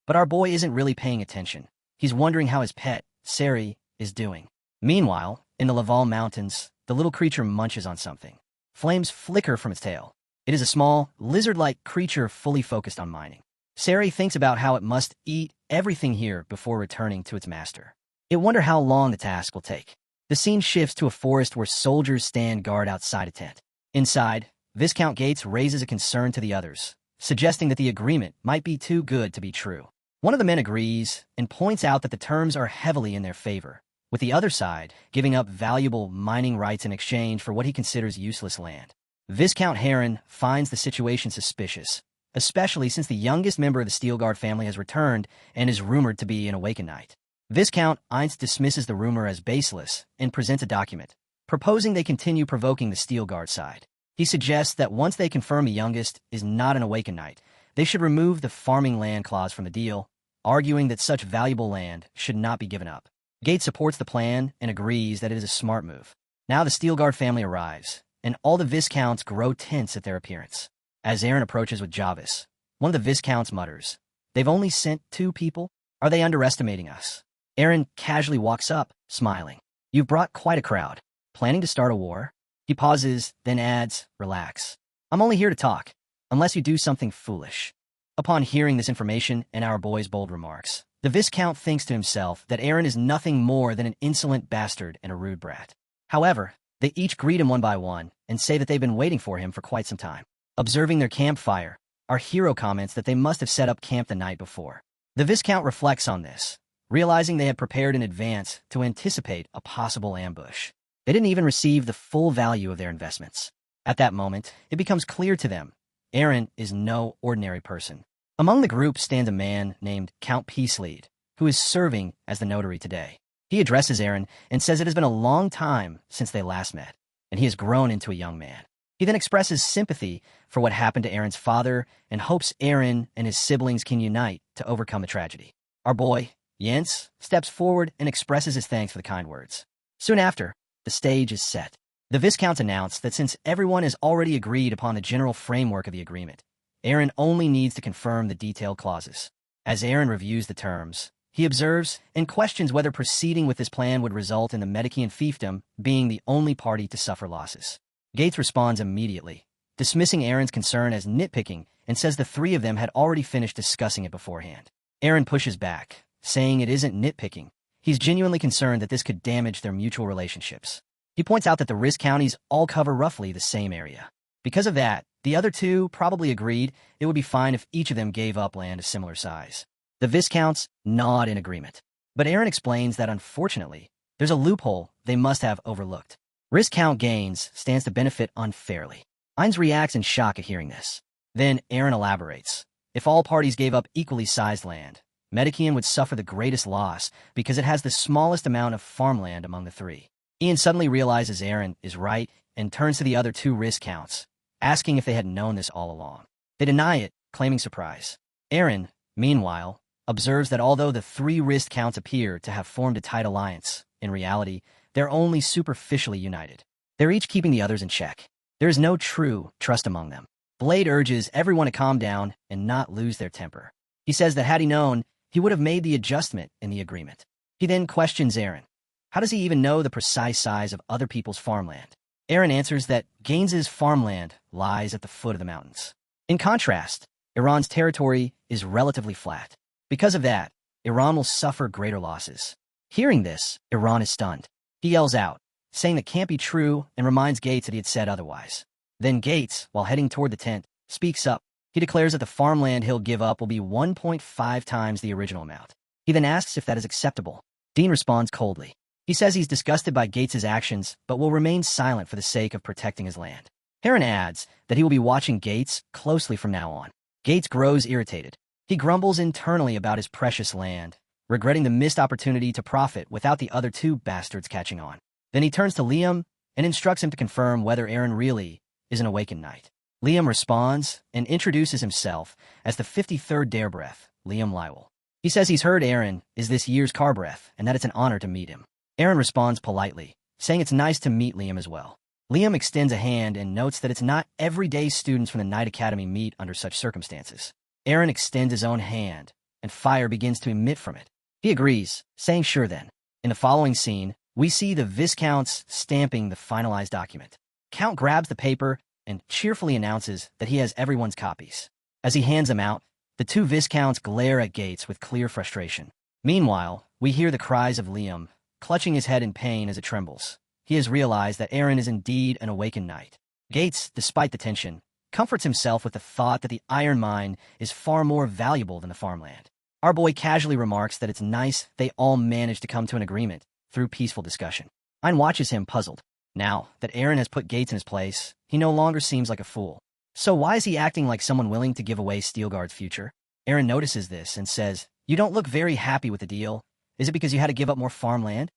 Speaker 1: But our boy isn't really paying attention. He's wondering how his pet, Sari, is doing. Meanwhile, in the Laval Mountains, the little creature munches on something. Flames flicker from its tail. It is a small, lizard-like creature fully focused on mining. Sari thinks about how it must eat everything here before returning to its master. It wonders how long the task will take. The scene shifts to a forest where soldiers stand guard outside a tent. Inside, Viscount Gates raises a concern to the others, suggesting that the agreement might be too good to be true. One of the men agrees and points out that the terms are heavily in their favor, with the other side giving up valuable mining rights in exchange for what he considers useless land. Viscount Heron finds the situation suspicious, especially since the youngest member of the Steel Guard family has returned and is rumored to be an Awakened Knight. Viscount Einst dismisses the rumor as baseless and presents a document, proposing they continue provoking the Steel Guard side. He suggests that once they confirm the youngest is not an Awakened Knight, they should remove the farming land clause from the deal, arguing that such valuable land should not be given up. Gates supports the plan and agrees that it is a smart move. Now the Steel Guard family arrives, and all the Viscounts grow tense at their appearance. As Aaron approaches with Javis, one of the Viscounts mutters, "They've only sent 2 people? Are they underestimating us?" Aaron casually walks up, smiling. "You've brought quite a crowd. Planning to start a war?" He pauses, then adds, "Relax. I'm only here to talk, unless you do something foolish." Upon hearing this information and our boy's bold remarks, the Viscount thinks to himself that Aaron is nothing more than an insolent bastard and a rude brat. However, they each greet him one by one and say that they've been waiting for him for quite some time. Observing their campfire, our hero comments that they must have set up camp the night before. The Viscount reflects on this, realizing they had prepared in advance to anticipate a possible ambush. They didn't even receive the full value of their investments. At that moment, it becomes clear to them, Aaron is no ordinary person. Among the group stands a man named Count Peacelead, who is serving as the notary today. He addresses Aaron and says it has been a long time since they last met, and he has grown into a young man. He then expresses sympathy for what happened to Aaron's father and hopes Aaron and his siblings can unite to overcome the tragedy. Our boy, Jens, steps forward and expresses his thanks for the kind words. Soon after, the stage is set. The Viscounts announce that since everyone has already agreed upon the general framework of the agreement, Aaron only needs to confirm the detailed clauses. As Aaron reviews the terms, he observes and questions whether proceeding with this plan would result in the Medicaean fiefdom being the only party to suffer losses. Gates responds immediately, dismissing Aaron's concern as nitpicking and says the 3 of them had already finished discussing it beforehand. Aaron pushes back, saying it isn't nitpicking. He's genuinely concerned that this could damage their mutual relationships. He points out that the Risk counties all cover roughly the same area. Because of that, the other 2 probably agreed it would be fine if each of them gave up land a similar size. The Viscounts nod in agreement. But Aaron explains that unfortunately, there's a loophole they must have overlooked. Risk Count Gaines stands to benefit unfairly. Ainz reacts in shock at hearing this. Then Aaron elaborates. If all parties gave up equally sized land, Medicaean would suffer the greatest loss because it has the smallest amount of farmland among the 3. Ian suddenly realizes Aaron is right and turns to the other 2 Risk Counts, asking if they had known this all along. They deny it, claiming surprise. Aaron, meanwhile, observes that although the 3 Risk Counts appear to have formed a tight alliance, in reality, they're only superficially united. They're each keeping the others in check. There is no true trust among them. Blade urges everyone to calm down and not lose their temper. He says that had he known, he would have made the adjustment in the agreement. He then questions Aaron. How does he even know the precise size of other people's farmland? Aaron answers that Gaines's farmland lies at the foot of the mountains. In contrast, Iran's territory is relatively flat. Because of that, Iran will suffer greater losses. Hearing this, Iran is stunned. He yells out, saying that can't be true and reminds Gates that he had said otherwise. Then Gates, while heading toward the tent, speaks up. He declares that the farmland he'll give up will be 1.5 times the original amount. He then asks if that is acceptable. Dean responds coldly. He says he's disgusted by Gates's actions, but will remain silent for the sake of protecting his land. Heron adds that he will be watching Gates closely from now on. Gates grows irritated. He grumbles internally about his precious land, regretting the missed opportunity to profit without the other 2 bastards catching on. Then he turns to Liam and instructs him to confirm whether Aaron really is an Awakened Knight. Liam responds and introduces himself as the 53rd Darebreath, Liam Lywell. He says he's heard Aaron is this year's Carbreath and that it's an honor to meet him. Aaron responds politely, saying it's nice to meet Liam as well. Liam extends a hand and notes that it's not everyday students from the Knight Academy meet under such circumstances. Aaron extends his own hand, and fire begins to emit from it. He agrees, saying sure then. In the following scene, we see the Viscounts stamping the finalized document. Count grabs the paper and cheerfully announces that he has everyone's copies. As he hands them out, the two Viscounts glare at Gates with clear frustration. Meanwhile, we hear the cries of Liam, clutching his head in pain as it trembles. He has realized that Aaron is indeed an awakened knight. Gates, despite the tension, comforts himself with the thought that the iron mine is far more valuable than the farmland. Our boy casually remarks that it's nice they all managed to come to an agreement through peaceful discussion. Ein watches him puzzled. Now that Aaron has put Gates in his place, he no longer seems like a fool. So why is he acting like someone willing to give away Steelguard's future? Aaron notices this and says, "You don't look very happy with the deal. Is it because you had to give up more farmland?"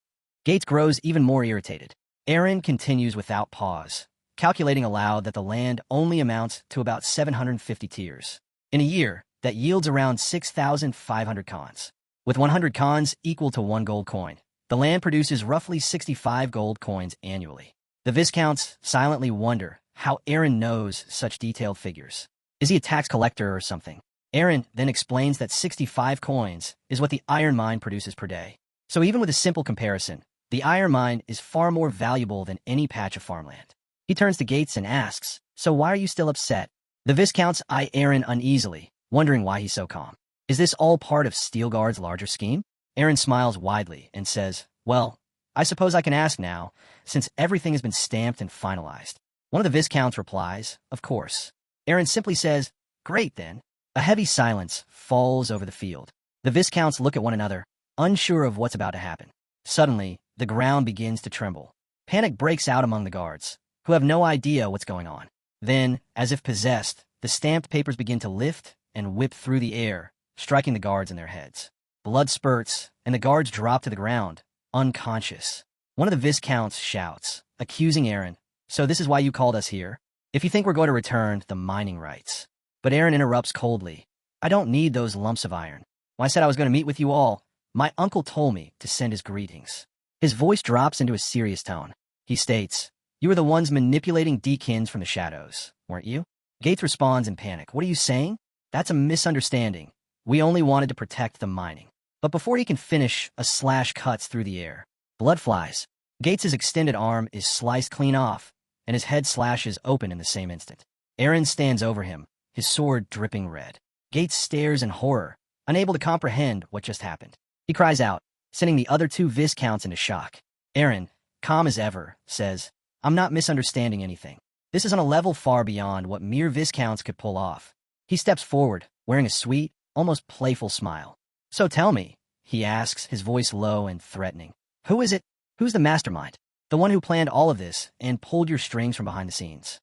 Speaker 1: Gates grows even more irritated. Aaron continues without pause, calculating aloud that the land only amounts to about 750 tiers. In a year, that yields around 6,500 cons. With 100 cons equal to 1 gold coin, the land produces roughly 65 gold coins annually. The Viscounts silently wonder how Aaron knows such detailed figures. Is he a tax collector or something? Aaron then explains that 65 coins is what the iron mine produces per day. So even with a simple comparison, the iron mine is far more valuable than any patch of farmland. He turns to Gates and asks, "So why are you still upset?" The Viscounts eye Aaron uneasily, wondering why he's so calm. Is this all part of Steelguard's larger scheme? Aaron smiles widely and says, "Well, I suppose I can ask now, since everything has been stamped and finalized." One of the Viscounts replies, "Of course." Aaron simply says, "Great then." A heavy silence falls over the field. The Viscounts look at one another, unsure of what's about to happen. Suddenly, the ground begins to tremble. Panic breaks out among the guards, who have no idea what's going on. Then, as if possessed, the stamped papers begin to lift and whip through the air, striking the guards in their heads. Blood spurts, and the guards drop to the ground, unconscious. One of the Viscounts shouts, accusing Aaron, "So this is why you called us here? If you think we're going to return the mining rights." But Aaron interrupts coldly, "I don't need those lumps of iron. When I said I was going to meet with you all, my uncle told me to send his greetings." His voice drops into a serious tone. He states, "You were the ones manipulating Deakins from the shadows, weren't you?" Gates responds in panic, "What are you saying? That's a misunderstanding. We only wanted to protect the mining." But before he can finish, a slash cuts through the air. Blood flies. Gates' extended arm is sliced clean off, and his head slashes open in the same instant. Aaron stands over him, his sword dripping red. Gates stares in horror, unable to comprehend what just happened. He cries out, sending the other two Viscounts into shock. Aaron, calm as ever, says, "I'm not misunderstanding anything. This is on a level far beyond what mere Viscounts could pull off." He steps forward, wearing a sweet, almost playful smile. "So tell me," he asks, his voice low and threatening, "who is it? Who's the mastermind? The one who planned all of this and pulled your strings from behind the scenes?"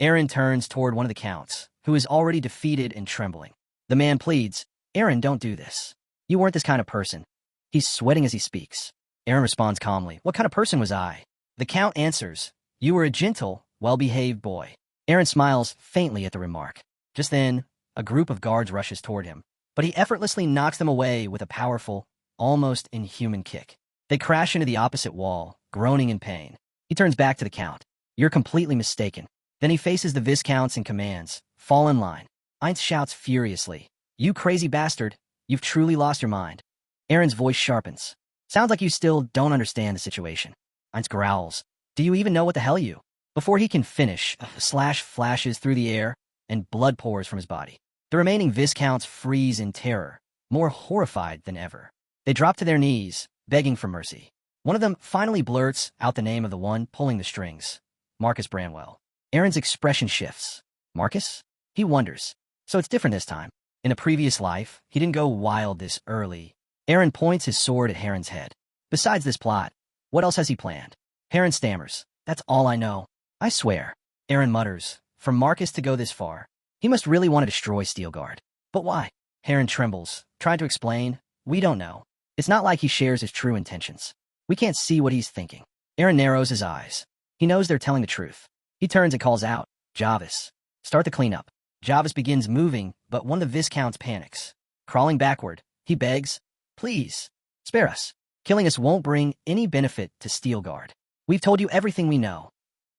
Speaker 1: Aaron turns toward one of the counts, who is already defeated and trembling. The man pleads, "Aaron, don't do this. You weren't this kind of person." He's sweating as he speaks. Aaron responds calmly, "What kind of person was I?" The count answers, "You were a gentle, well-behaved boy." Aaron smiles faintly at the remark. Just then, a group of guards rushes toward him, but he effortlessly knocks them away with a powerful, almost inhuman kick. They crash into the opposite wall, groaning in pain. He turns back to the count. "You're completely mistaken." Then he faces the Viscounts and commands, "Fall in line." Einz shouts furiously, "You crazy bastard, you've truly lost your mind." Aaron's voice sharpens. "Sounds like you still don't understand the situation." Einz growls, "Do you even know what the hell you?" Before he can finish, a slash flashes through the air, and blood pours from his body. The remaining Viscounts freeze in terror, more horrified than ever. They drop to their knees, begging for mercy. One of them finally blurts out the name of the one pulling the strings, Marcus Branwell. Aaron's expression shifts. Marcus? He wonders. So it's different this time. In a previous life, he didn't go wild this early. Aaron points his sword at Heron's head. Besides this plot, what else has he planned? Heron stammers, "That's all I know." "I swear." Aaron mutters, "For Marcus to go this far, he must really want to destroy Steelguard. But why?" Heron trembles, trying to explain, "We don't know. It's not like he shares his true intentions. We can't see what he's thinking." Aaron narrows his eyes. He knows they're telling the truth. He turns and calls out, "Jarvis, start the cleanup." Jarvis begins moving, but one of the Viscounts panics. Crawling backward, he begs, "Please, spare us. Killing us won't bring any benefit to Steelguard. We've told you everything we know."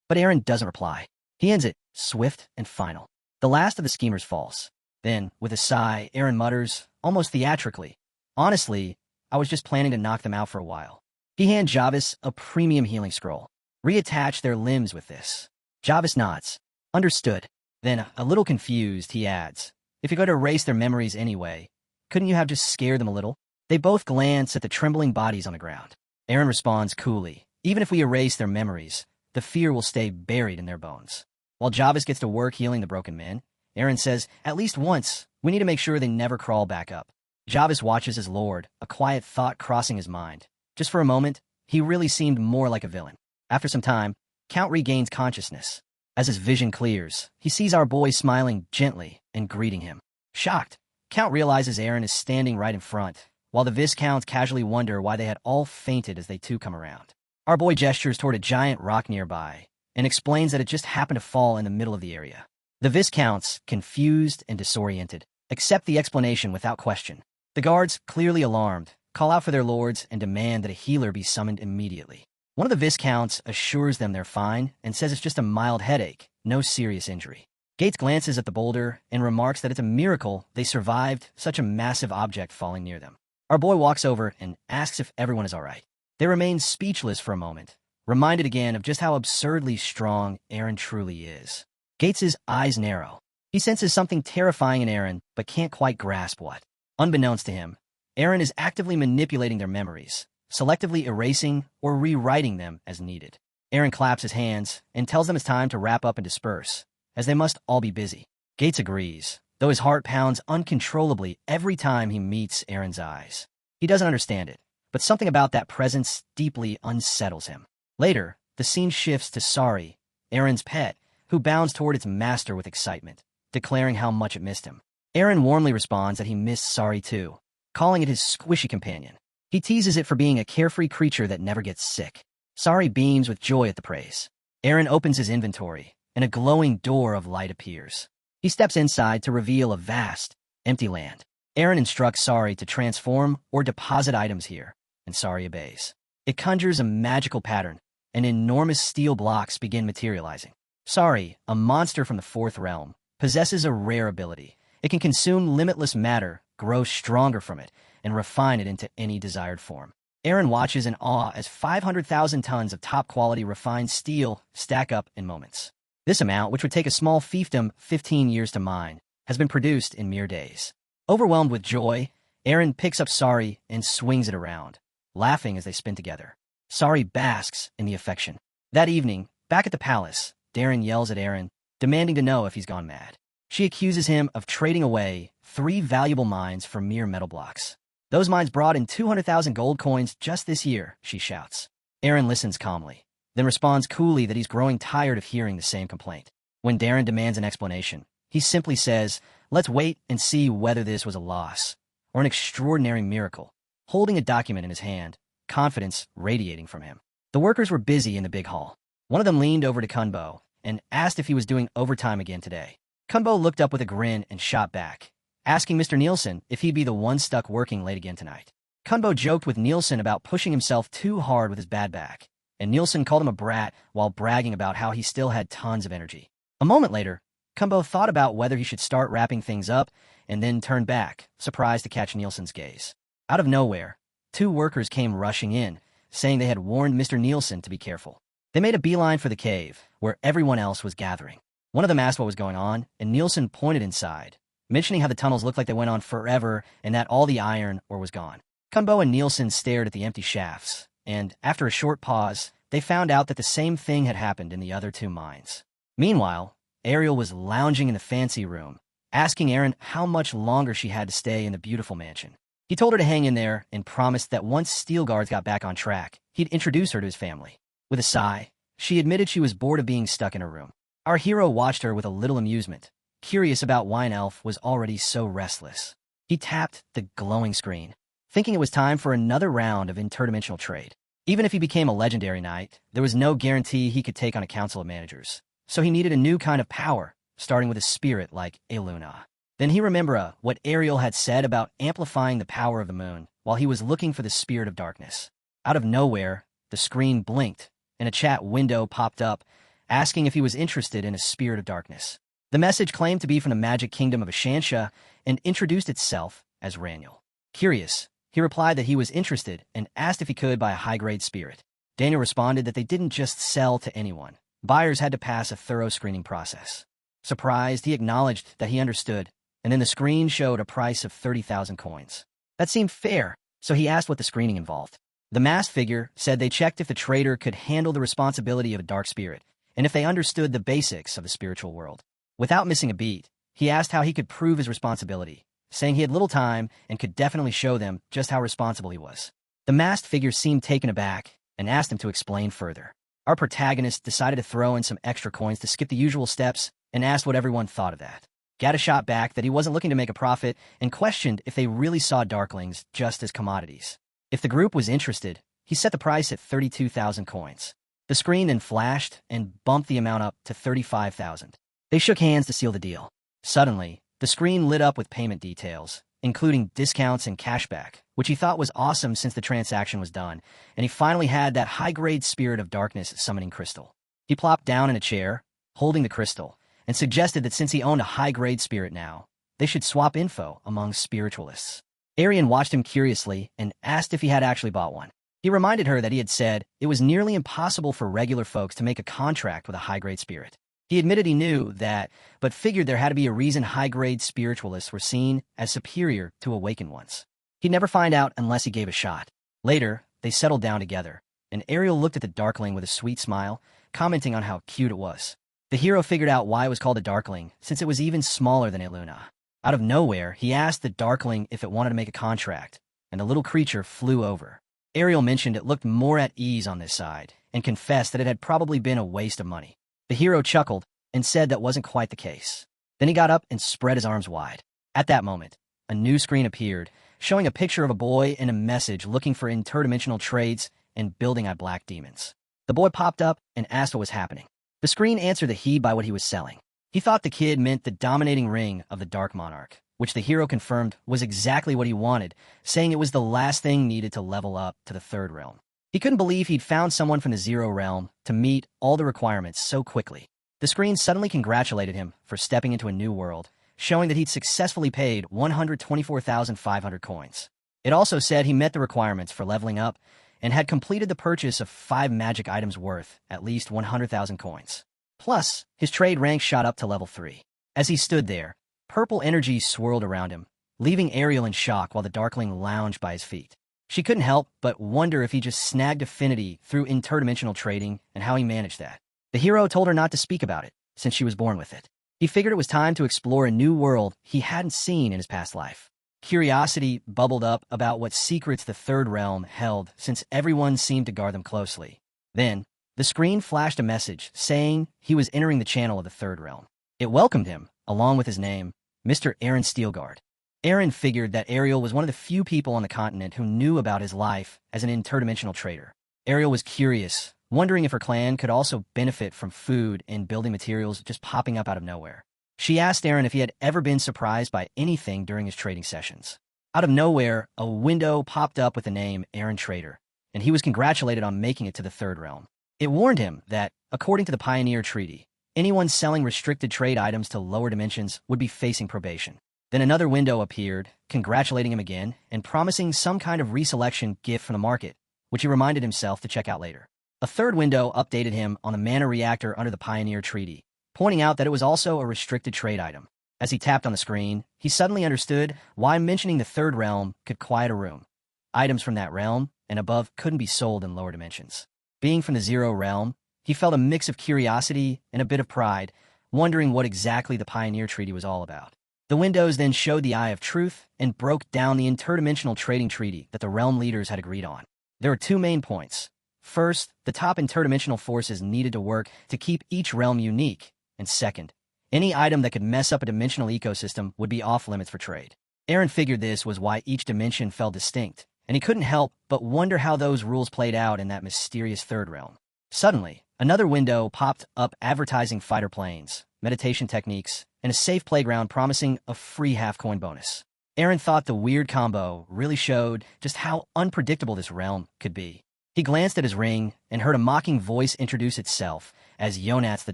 Speaker 1: But Aaron doesn't reply. He ends it, swift and final. The last of the schemers falls. Then, with a sigh, Aaron mutters, almost theatrically, "Honestly, I was just planning to knock them out for a while." He hands Javis a premium healing scroll. Reattach their limbs with this. Javis nods. Understood. Then, a little confused, he adds, if you're going to erase their memories anyway, couldn't you have just scared them a little? They both glance at the trembling bodies on the ground. Aaron responds coolly, even if we erase their memories, the fear will stay buried in their bones. While Javis gets to work healing the broken men, Aaron says, at least once, we need to make sure they never crawl back up. Javis watches his lord, a quiet thought crossing his mind. Just for a moment, he really seemed more like a villain. After some time, Count regains consciousness. As his vision clears, he sees our boy smiling gently and greeting him. Shocked, Count realizes Aaron is standing right in front, while the Viscounts casually wonder why they had all fainted as they too come around. Our boy gestures toward a giant rock nearby and explains that it just happened to fall in the middle of the area. The Viscounts, confused and disoriented, accept the explanation without question. The guards, clearly alarmed, call out for their lords and demand that a healer be summoned immediately. One of the Viscounts assures them they're fine and says it's just a mild headache, no serious injury. Gates glances at the boulder and remarks that it's a miracle they survived such a massive object falling near them. Our boy walks over and asks if everyone is all right. They remain speechless for a moment, reminded again of just how absurdly strong Aaron truly is. Gates's eyes narrow. He senses something terrifying in Aaron, but can't quite grasp what. Unbeknownst to him, Aaron is actively manipulating their memories, selectively erasing or rewriting them as needed. Aaron claps his hands and tells them it's time to wrap up and disperse, as they must all be busy. Gates agrees, though his heart pounds uncontrollably every time he meets Aaron's eyes. He doesn't understand it, but something about that presence deeply unsettles him. Later, the scene shifts to Sari, Aaron's pet, who bounds toward its master with excitement, declaring how much it missed him. Aaron warmly responds that he missed Sari too, calling it his squishy companion. He teases it for being a carefree creature that never gets sick. Sari beams with joy at the praise. Aaron opens his inventory, and a glowing door of light appears. He steps inside to reveal a vast, empty land. Aaron instructs Sari to transform or deposit items here, and Sari obeys. It conjures a magical pattern, and enormous steel blocks begin materializing. Sari, a monster from the fourth realm, possesses a rare ability. It can consume limitless matter, grow stronger from it, and refine it into any desired form. Aaron watches in awe as 500,000 tons of top-quality refined steel stack up in moments. This amount, which would take a small fiefdom 15 years to mine, has been produced in mere days. Overwhelmed with joy, Aaron picks up Sari and swings it around, laughing as they spin together. Sari basks in the affection. That evening, back at the palace, Darren yells at Aaron, demanding to know if he's gone mad. She accuses him of trading away 3 valuable mines for mere metal blocks. Those mines brought in 200,000 gold coins just this year, she shouts. Aaron listens calmly, then responds coolly that he's growing tired of hearing the same complaint. When Darren demands an explanation, he simply says, let's wait and see whether this was a loss or an extraordinary miracle, holding a document in his hand, confidence radiating from him. The workers were busy in the big hall. One of them leaned over to Kunbo and asked if he was doing overtime again today. Kunbo looked up with a grin and shot back, asking Mr. Nielsen if he'd be the one stuck working late again tonight. Kunbo joked with Nielsen about pushing himself too hard with his bad back, and Nielsen called him a brat while bragging about how he still had tons of energy. A moment later, Kunbo thought about whether he should start wrapping things up and then turned back, surprised to catch Nielsen's gaze. Out of nowhere, 2 workers came rushing in, saying they had warned Mr. Nielsen to be careful. They made a beeline for the cave, where everyone else was gathering. One of them asked what was going on, and Nielsen pointed inside, mentioning how the tunnels looked like they went on forever and that all the iron ore was gone. Kunbo and Nielsen stared at the empty shafts, and after a short pause, they found out that the same thing had happened in the other 2 mines. Meanwhile, Ariel was lounging in the fancy room, asking Aaron how much longer she had to stay in the beautiful mansion. He told her to hang in there and promised that once Steel Guards got back on track, he'd introduce her to his family. With a sigh, she admitted she was bored of being stuck in her room. Our hero watched her with a little amusement, curious about why an elf was already so restless. He tapped the glowing screen, thinking it was time for another round of interdimensional trade. Even if he became a legendary knight, there was no guarantee he could take on a council of managers, so he needed a new kind of power, starting with a spirit like Eluna. Then he remembered what Ariel had said about amplifying the power of the moon while he was looking for the spirit of darkness. Out of nowhere, the screen blinked, and a chat window popped up, asking if he was interested in a spirit of darkness. The message claimed to be from the magic kingdom of Ashansha and introduced itself as Raniel. Curious, He replied that he was interested and asked if he could buy a high-grade spirit. Daniel responded that they didn't just sell to anyone. Buyers had to pass a thorough screening process. Surprised, he acknowledged that he understood, and then the screen showed a price of 30,000 coins. That seemed fair, so he asked what the screening involved. The masked figure said they checked if the trader could handle the responsibility of a dark spirit, and if they understood the basics of the spiritual world. Without missing a beat, he asked how he could prove his responsibility, saying he had little time and could definitely show them just how responsible he was. The masked figure seemed taken aback and asked him to explain further. Our protagonist decided to throw in some extra coins to skip the usual steps and asked what everyone thought of that. Gata shot back that he wasn't looking to make a profit and questioned if they really saw darklings just as commodities. If the group was interested, he set the price at 32,000 coins. The screen then flashed and bumped the amount up to 35,000. They shook hands to seal the deal. Suddenly, the screen lit up with payment details, including discounts and cashback, which he thought was awesome since the transaction was done, and he finally had that high-grade spirit of darkness summoning crystal. He plopped down in a chair, holding the crystal, and suggested that since he owned a high-grade spirit now, they should swap info among spiritualists. Arian watched him curiously and asked if he had actually bought one. He reminded her that he had said it was nearly impossible for regular folks to make a contract with a high-grade spirit. He admitted he knew that, but figured there had to be a reason high-grade spiritualists were seen as superior to awakened ones. He'd never find out unless he gave a shot. Later, they settled down together, and Ariel looked at the darkling with a sweet smile, commenting on how cute it was. The hero figured out why it was called a darkling, since it was even smaller than a Luna. Out of nowhere, he asked the darkling if it wanted to make a contract, and the little creature flew over. Ariel mentioned it looked more at ease on this side, and confessed that it had probably been a waste of money. The hero chuckled and said that wasn't quite the case. Then he got up and spread his arms wide. At that moment, a new screen appeared, showing a picture of a boy and a message looking for interdimensional trades and building on black demons. The boy popped up and asked what was happening. The screen answered that he by what he was selling. He thought the kid meant the dominating ring of the Dark Monarch, which the hero confirmed was exactly what he wanted, saying it was the last thing needed to level up to the third realm. He couldn't believe he'd found someone from the Zero Realm to meet all the requirements so quickly. The screen suddenly congratulated him for stepping into a new world, showing that he'd successfully paid 124,500 coins. It also said he met the requirements for leveling up and had completed the purchase of 5 magic items worth at least 100,000 coins. Plus, his trade rank shot up to level 3. As he stood there, purple energy swirled around him, leaving Ariel in shock while the darkling lounged by his feet. She couldn't help but wonder if he just snagged affinity through interdimensional trading and how he managed that. The hero told her not to speak about it, since she was born with it. He figured it was time to explore a new world he hadn't seen in his past life. Curiosity bubbled up about what secrets the third realm held, since everyone seemed to guard them closely. Then, the screen flashed a message saying he was entering the channel of the third realm. It welcomed him, along with his name, Mr. Aaron Steelguard. Aaron figured that Ariel was one of the few people on the continent who knew about his life as an interdimensional trader. Ariel was curious, wondering if her clan could also benefit from food and building materials just popping up out of nowhere. She asked Aaron if he had ever been surprised by anything during his trading sessions. Out of nowhere, a window popped up with the name Aaron Trader, and he was congratulated on making it to the third realm. It warned him that, according to the Pioneer Treaty, anyone selling restricted trade items to lower dimensions would be facing probation. Then another window appeared, congratulating him again, and promising some kind of reselection gift from the market, which he reminded himself to check out later. A third window updated him on the mana reactor under the Pioneer Treaty, pointing out that it was also a restricted trade item. As he tapped on the screen, he suddenly understood why mentioning the third realm could quiet a room. Items from that realm and above couldn't be sold in lower dimensions. Being from the Zero Realm, he felt a mix of curiosity and a bit of pride, wondering what exactly the Pioneer Treaty was all about. The windows then showed the Eye of Truth and broke down the interdimensional trading treaty that the realm leaders had agreed on. There were 2 main points. First, the top interdimensional forces needed to work to keep each realm unique, and second, any item that could mess up a dimensional ecosystem would be off-limits for trade. Aaron figured this was why each dimension felt distinct, and he couldn't help but wonder how those rules played out in that mysterious third realm. Suddenly, another window popped up advertising fighter planes, meditation techniques, and a safe playground promising a free half-coin bonus. Aaron thought the weird combo really showed just how unpredictable this realm could be. He glanced at his ring and heard a mocking voice introduce itself as Yonats the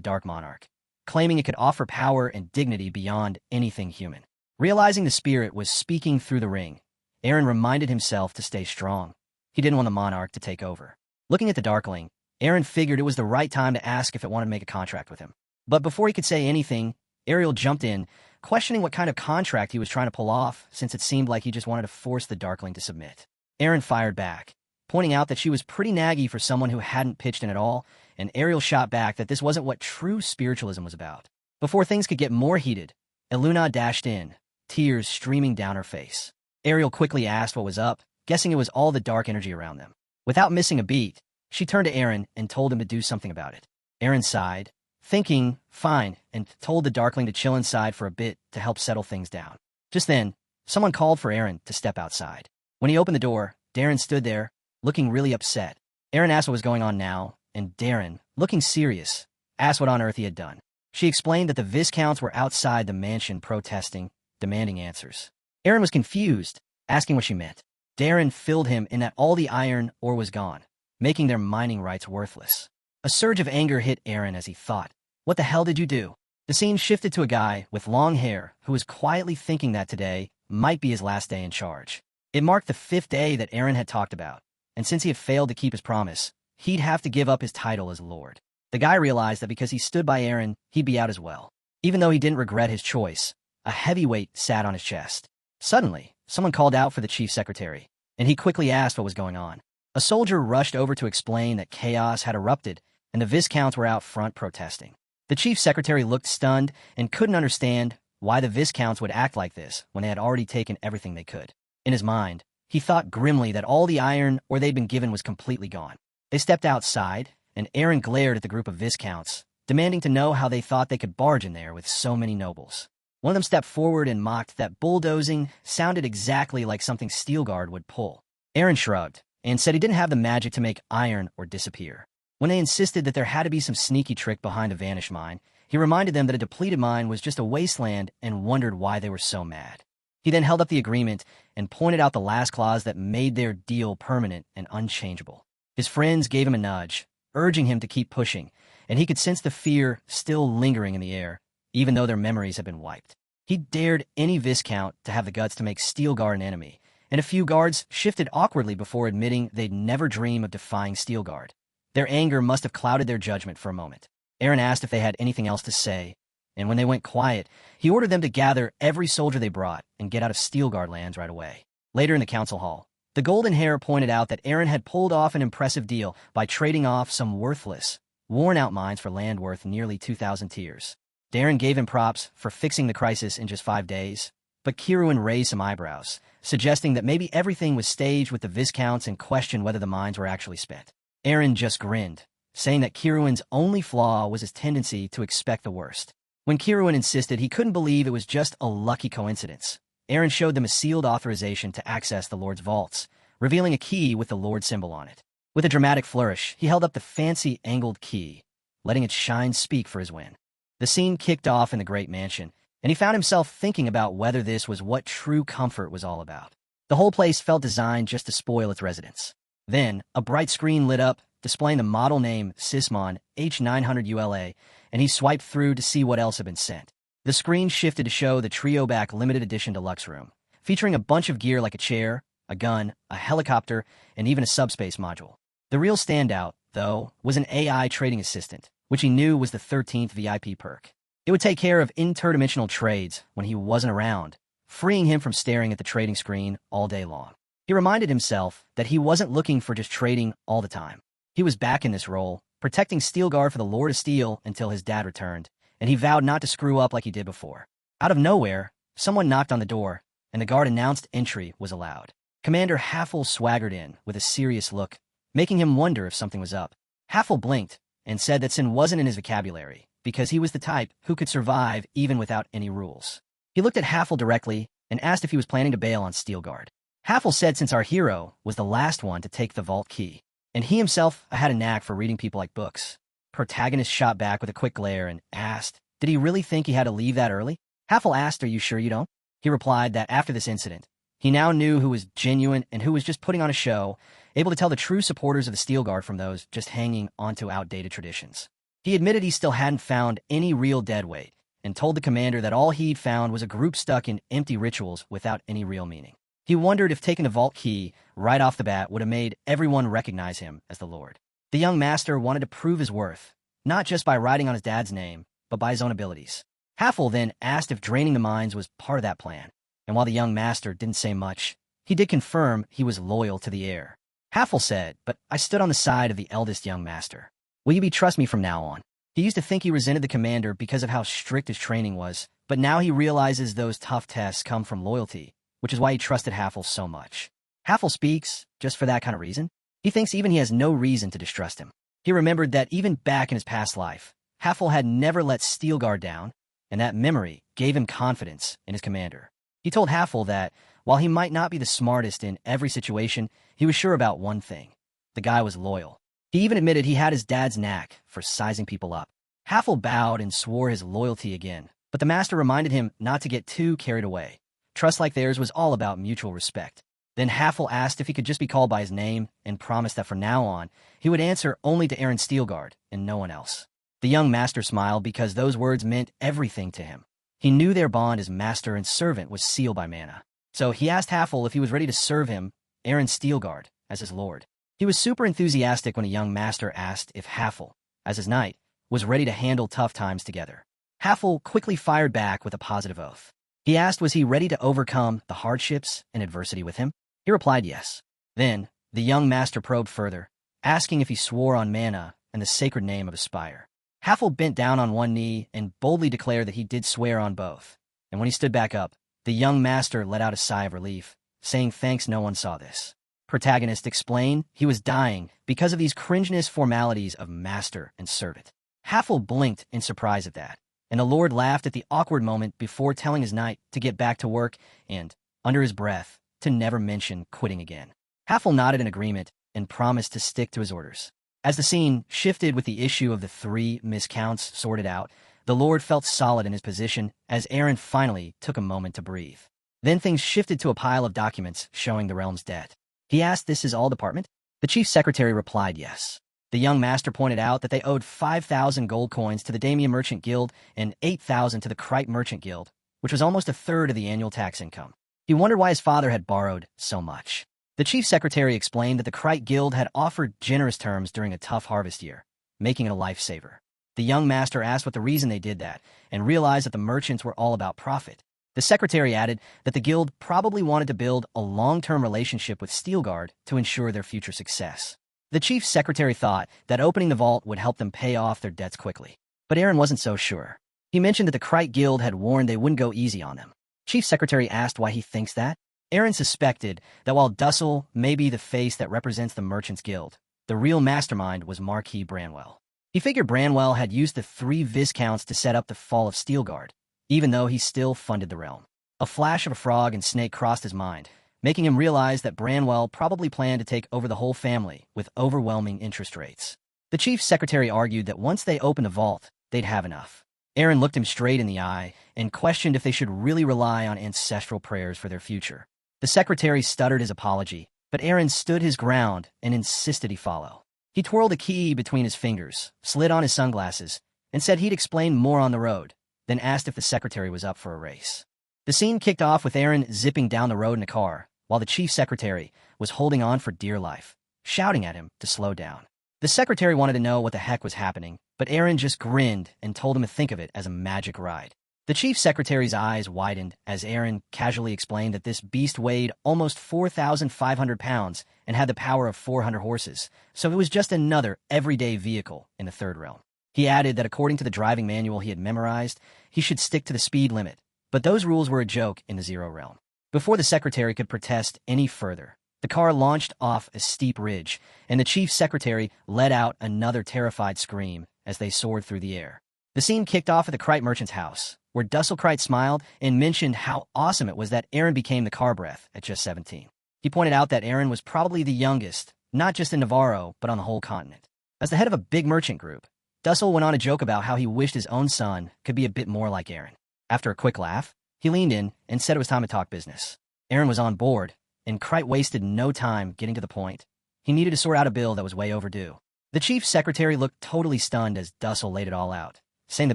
Speaker 1: Dark Monarch, claiming it could offer power and dignity beyond anything human. Realizing the spirit was speaking through the ring, Aaron reminded himself to stay strong. He didn't want the monarch to take over. Looking at the Darkling, Aaron figured it was the right time to ask if it wanted to make a contract with him. But before he could say anything, Ariel jumped in, questioning what kind of contract he was trying to pull off, since it seemed like he just wanted to force the Darkling to submit. Aaron fired back, pointing out that she was pretty naggy for someone who hadn't pitched in at all, and Ariel shot back that this wasn't what true spiritualism was about. Before things could get more heated, Eluna dashed in, tears streaming down her face. Ariel quickly asked what was up, guessing it was all the dark energy around them. Without missing a beat, she turned to Aaron and told him to do something about it. Aaron sighed, thinking, fine, and told the Darkling to chill inside for a bit to help settle things down. Just then, someone called for Aaron to step outside. When he opened the door, Darren stood there, looking really upset. Aaron asked what was going on now, and Darren, looking serious, asked what on earth he had done. She explained that the Viscounts were outside the mansion protesting, demanding answers. Aaron was confused, asking what she meant. Darren filled him in that all the iron ore was gone, making their mining rights worthless. A surge of anger hit Aaron as he thought, what the hell did you do? The scene shifted to a guy with long hair who was quietly thinking that today might be his last day in charge. It marked the 5th day that Aaron had talked about, and since he had failed to keep his promise, he'd have to give up his title as Lord. The guy realized that because he stood by Aaron, he'd be out as well. Even though he didn't regret his choice, a heavy weight sat on his chest. Suddenly, someone called out for the chief secretary, and he quickly asked what was going on. A soldier rushed over to explain that chaos had erupted, and the Viscounts were out front protesting. The chief secretary looked stunned and couldn't understand why the Viscounts would act like this when they had already taken everything they could. In his mind, he thought grimly that all the iron ore they'd been given was completely gone. They stepped outside, and Aaron glared at the group of Viscounts, demanding to know how they thought they could barge in there with so many nobles. One of them stepped forward and mocked that bulldozing sounded exactly like something Steelguard would pull. Aaron shrugged and said he didn't have the magic to make iron ore disappear. When they insisted that there had to be some sneaky trick behind a vanished mine, he reminded them that a depleted mine was just a wasteland and wondered why they were so mad. He then held up the agreement and pointed out the last clause that made their deal permanent and unchangeable. His friends gave him a nudge, urging him to keep pushing, and he could sense the fear still lingering in the air, even though their memories had been wiped. He dared any Viscount to have the guts to make Steelguard an enemy, and a few guards shifted awkwardly before admitting they'd never dream of defying Steelguard. Their anger must have clouded their judgment for a moment. Aaron asked if they had anything else to say, and when they went quiet, he ordered them to gather every soldier they brought and get out of Steelguard lands right away. Later in the council hall, the golden hair pointed out that Aaron had pulled off an impressive deal by trading off some worthless, worn-out mines for land worth nearly 2,000 tiers. Darren gave him props for fixing the crisis in just 5 days, but Kiruin raised some eyebrows, suggesting that maybe everything was staged with the Viscounts and questioned whether the mines were actually spent. Aaron just grinned, saying that Kiruin's only flaw was his tendency to expect the worst. When Kiruin insisted he couldn't believe it was just a lucky coincidence, Aaron showed them a sealed authorization to access the Lord's vaults, revealing a key with the Lord symbol on it. With a dramatic flourish, he held up the fancy angled key, letting its shine speak for his win. The scene kicked off in the great mansion, and he found himself thinking about whether this was what true comfort was all about. The whole place felt designed just to spoil its residents. Then, a bright screen lit up, displaying the model name Sysmon H900 ULA, and he swiped through to see what else had been sent. The screen shifted to show the Trio-Back limited edition deluxe room, featuring a bunch of gear like a chair, a gun, a helicopter, and even a subspace module. The real standout, though, was an AI trading assistant, which he knew was the 13th VIP perk. It would take care of interdimensional trades when he wasn't around, freeing him from staring at the trading screen all day long. He reminded himself that he wasn't looking for just trading all the time. He was back in this role, protecting Steelguard for the Lord of Steel until his dad returned, and he vowed not to screw up like he did before. Out of nowhere, someone knocked on the door, and the guard announced entry was allowed. Commander Haffel swaggered in with a serious look, making him wonder if something was up. Haffel blinked and said that sin wasn't in his vocabulary, because he was the type who could survive even without any rules. He looked at Haffel directly and asked if he was planning to bail on Steelguard. Haffel said since our hero was the last one to take the vault key, and he himself had a knack for reading people like books. Protagonist shot back with a quick glare and asked, did he really think he had to leave that early? Haffel asked, are you sure you don't? He replied that after this incident, he now knew who was genuine and who was just putting on a show, able to tell the true supporters of the Steelguard from those just hanging onto outdated traditions. He admitted he still hadn't found any real deadweight, and told the commander that all he'd found was a group stuck in empty rituals without any real meaning. He wondered if taking the vault key right off the bat would have made everyone recognize him as the Lord. The young master wanted to prove his worth, not just by writing on his dad's name, but by his own abilities. Haffel then asked if draining the mines was part of that plan, and while the young master didn't say much, he did confirm he was loyal to the heir. Haffel said, "But I stood on the side of the eldest young master. Will you trust me from now on?" He used to think he resented the commander because of how strict his training was, but now he realizes those tough tests come from loyalty, which is why he trusted Haffel so much. Haffel speaks just for that kind of reason. He thinks even he has no reason to distrust him. He remembered that even back in his past life, Haffel had never let Steelguard down, and that memory gave him confidence in his commander. He told Haffel that, while he might not be the smartest in every situation, he was sure about one thing. The guy was loyal. He even admitted he had his dad's knack for sizing people up. Haffel bowed and swore his loyalty again, but the master reminded him not to get too carried away. Trust like theirs was all about mutual respect. Then Haffel asked if he could just be called by his name and promised that from now on, he would answer only to Aaron Steelguard and no one else. The young master smiled because those words meant everything to him. He knew their bond as master and servant was sealed by Manhwa. So he asked Haffel if he was ready to serve him, Aaron Steelguard, as his lord. He was super enthusiastic when the young master asked if Haffel, as his knight, was ready to handle tough times together. Haffel quickly fired back with a positive oath. He asked was he ready to overcome the hardships and adversity with him. He replied yes. Then, the young master probed further, asking if he swore on Manhwa and the sacred name of his spire. Haffel bent down on one knee and boldly declared that he did swear on both. And when he stood back up, the young master let out a sigh of relief, saying thanks no one saw this. Protagonist explained he was dying because of these cringeness formalities of master and servant. Haffel blinked in surprise at that, and the lord laughed at the awkward moment before telling his knight to get back to work and, under his breath, to never mention quitting again. Haffel nodded in agreement and promised to stick to his orders. As the scene shifted with the issue of the 3 miscounts sorted out, the lord felt solid in his position as Aaron finally took a moment to breathe. Then things shifted to a pile of documents showing the realm's debt. He asked this is all department? The chief secretary replied yes. The young master pointed out that they owed 5,000 gold coins to the Damien Merchant Guild and 8,000 to the Krite Merchant Guild, which was almost a third of the annual tax income. He wondered why his father had borrowed so much. The chief secretary explained that the Krite Guild had offered generous terms during a tough harvest year, making it a lifesaver. The young master asked what the reason they did that, and realized that the merchants were all about profit. The secretary added that the guild probably wanted to build a long-term relationship with Steelguard to ensure their future success. The chief secretary thought that opening the vault would help them pay off their debts quickly. But Aaron wasn't so sure. He mentioned that the Krite Guild had warned they wouldn't go easy on them. Chief secretary asked why he thinks that. Aaron suspected that while Dussel may be the face that represents the Merchants Guild, the real mastermind was Marquis Branwell. He figured Branwell had used the 3 viscounts to set up the fall of Steelguard, even though he still funded the realm. A flash of a frog and snake crossed his mind, making him realize that Branwell probably planned to take over the whole family with overwhelming interest rates. The chief secretary argued that once they opened the vault, they'd have enough. Aaron looked him straight in the eye and questioned if they should really rely on ancestral prayers for their future. The secretary stuttered his apology, but Aaron stood his ground and insisted he follow. He twirled a key between his fingers, slid on his sunglasses, and said he'd explain more on the road, then asked if the secretary was up for a race. The scene kicked off with Aaron zipping down the road in a car, while the chief secretary was holding on for dear life, shouting at him to slow down. The secretary wanted to know what the heck was happening, but Aaron just grinned and told him to think of it as a magic ride. The chief secretary's eyes widened as Aaron casually explained that this beast weighed almost 4,500 pounds and had the power of 400 horses, so it was just another everyday vehicle in the third realm. He added that according to the driving manual he had memorized, he should stick to the speed limit, but those rules were a joke in the Zero Realm. Before the secretary could protest any further, the car launched off a steep ridge, and the chief secretary let out another terrified scream as they soared through the air. The scene kicked off at the Krite merchant's house, where Dussel Krite smiled and mentioned how awesome it was that Aaron became the car breath at just 17. He pointed out that Aaron was probably the youngest, not just in Navarro, but on the whole continent. As the head of a big merchant group, Dussel went on to joke about how he wished his own son could be a bit more like Aaron. After a quick laugh, he leaned in and said it was time to talk business. Aaron was on board, and Krite wasted no time getting to the point. He needed to sort out a bill that was way overdue. The chief secretary looked totally stunned as Dussel laid it all out, saying the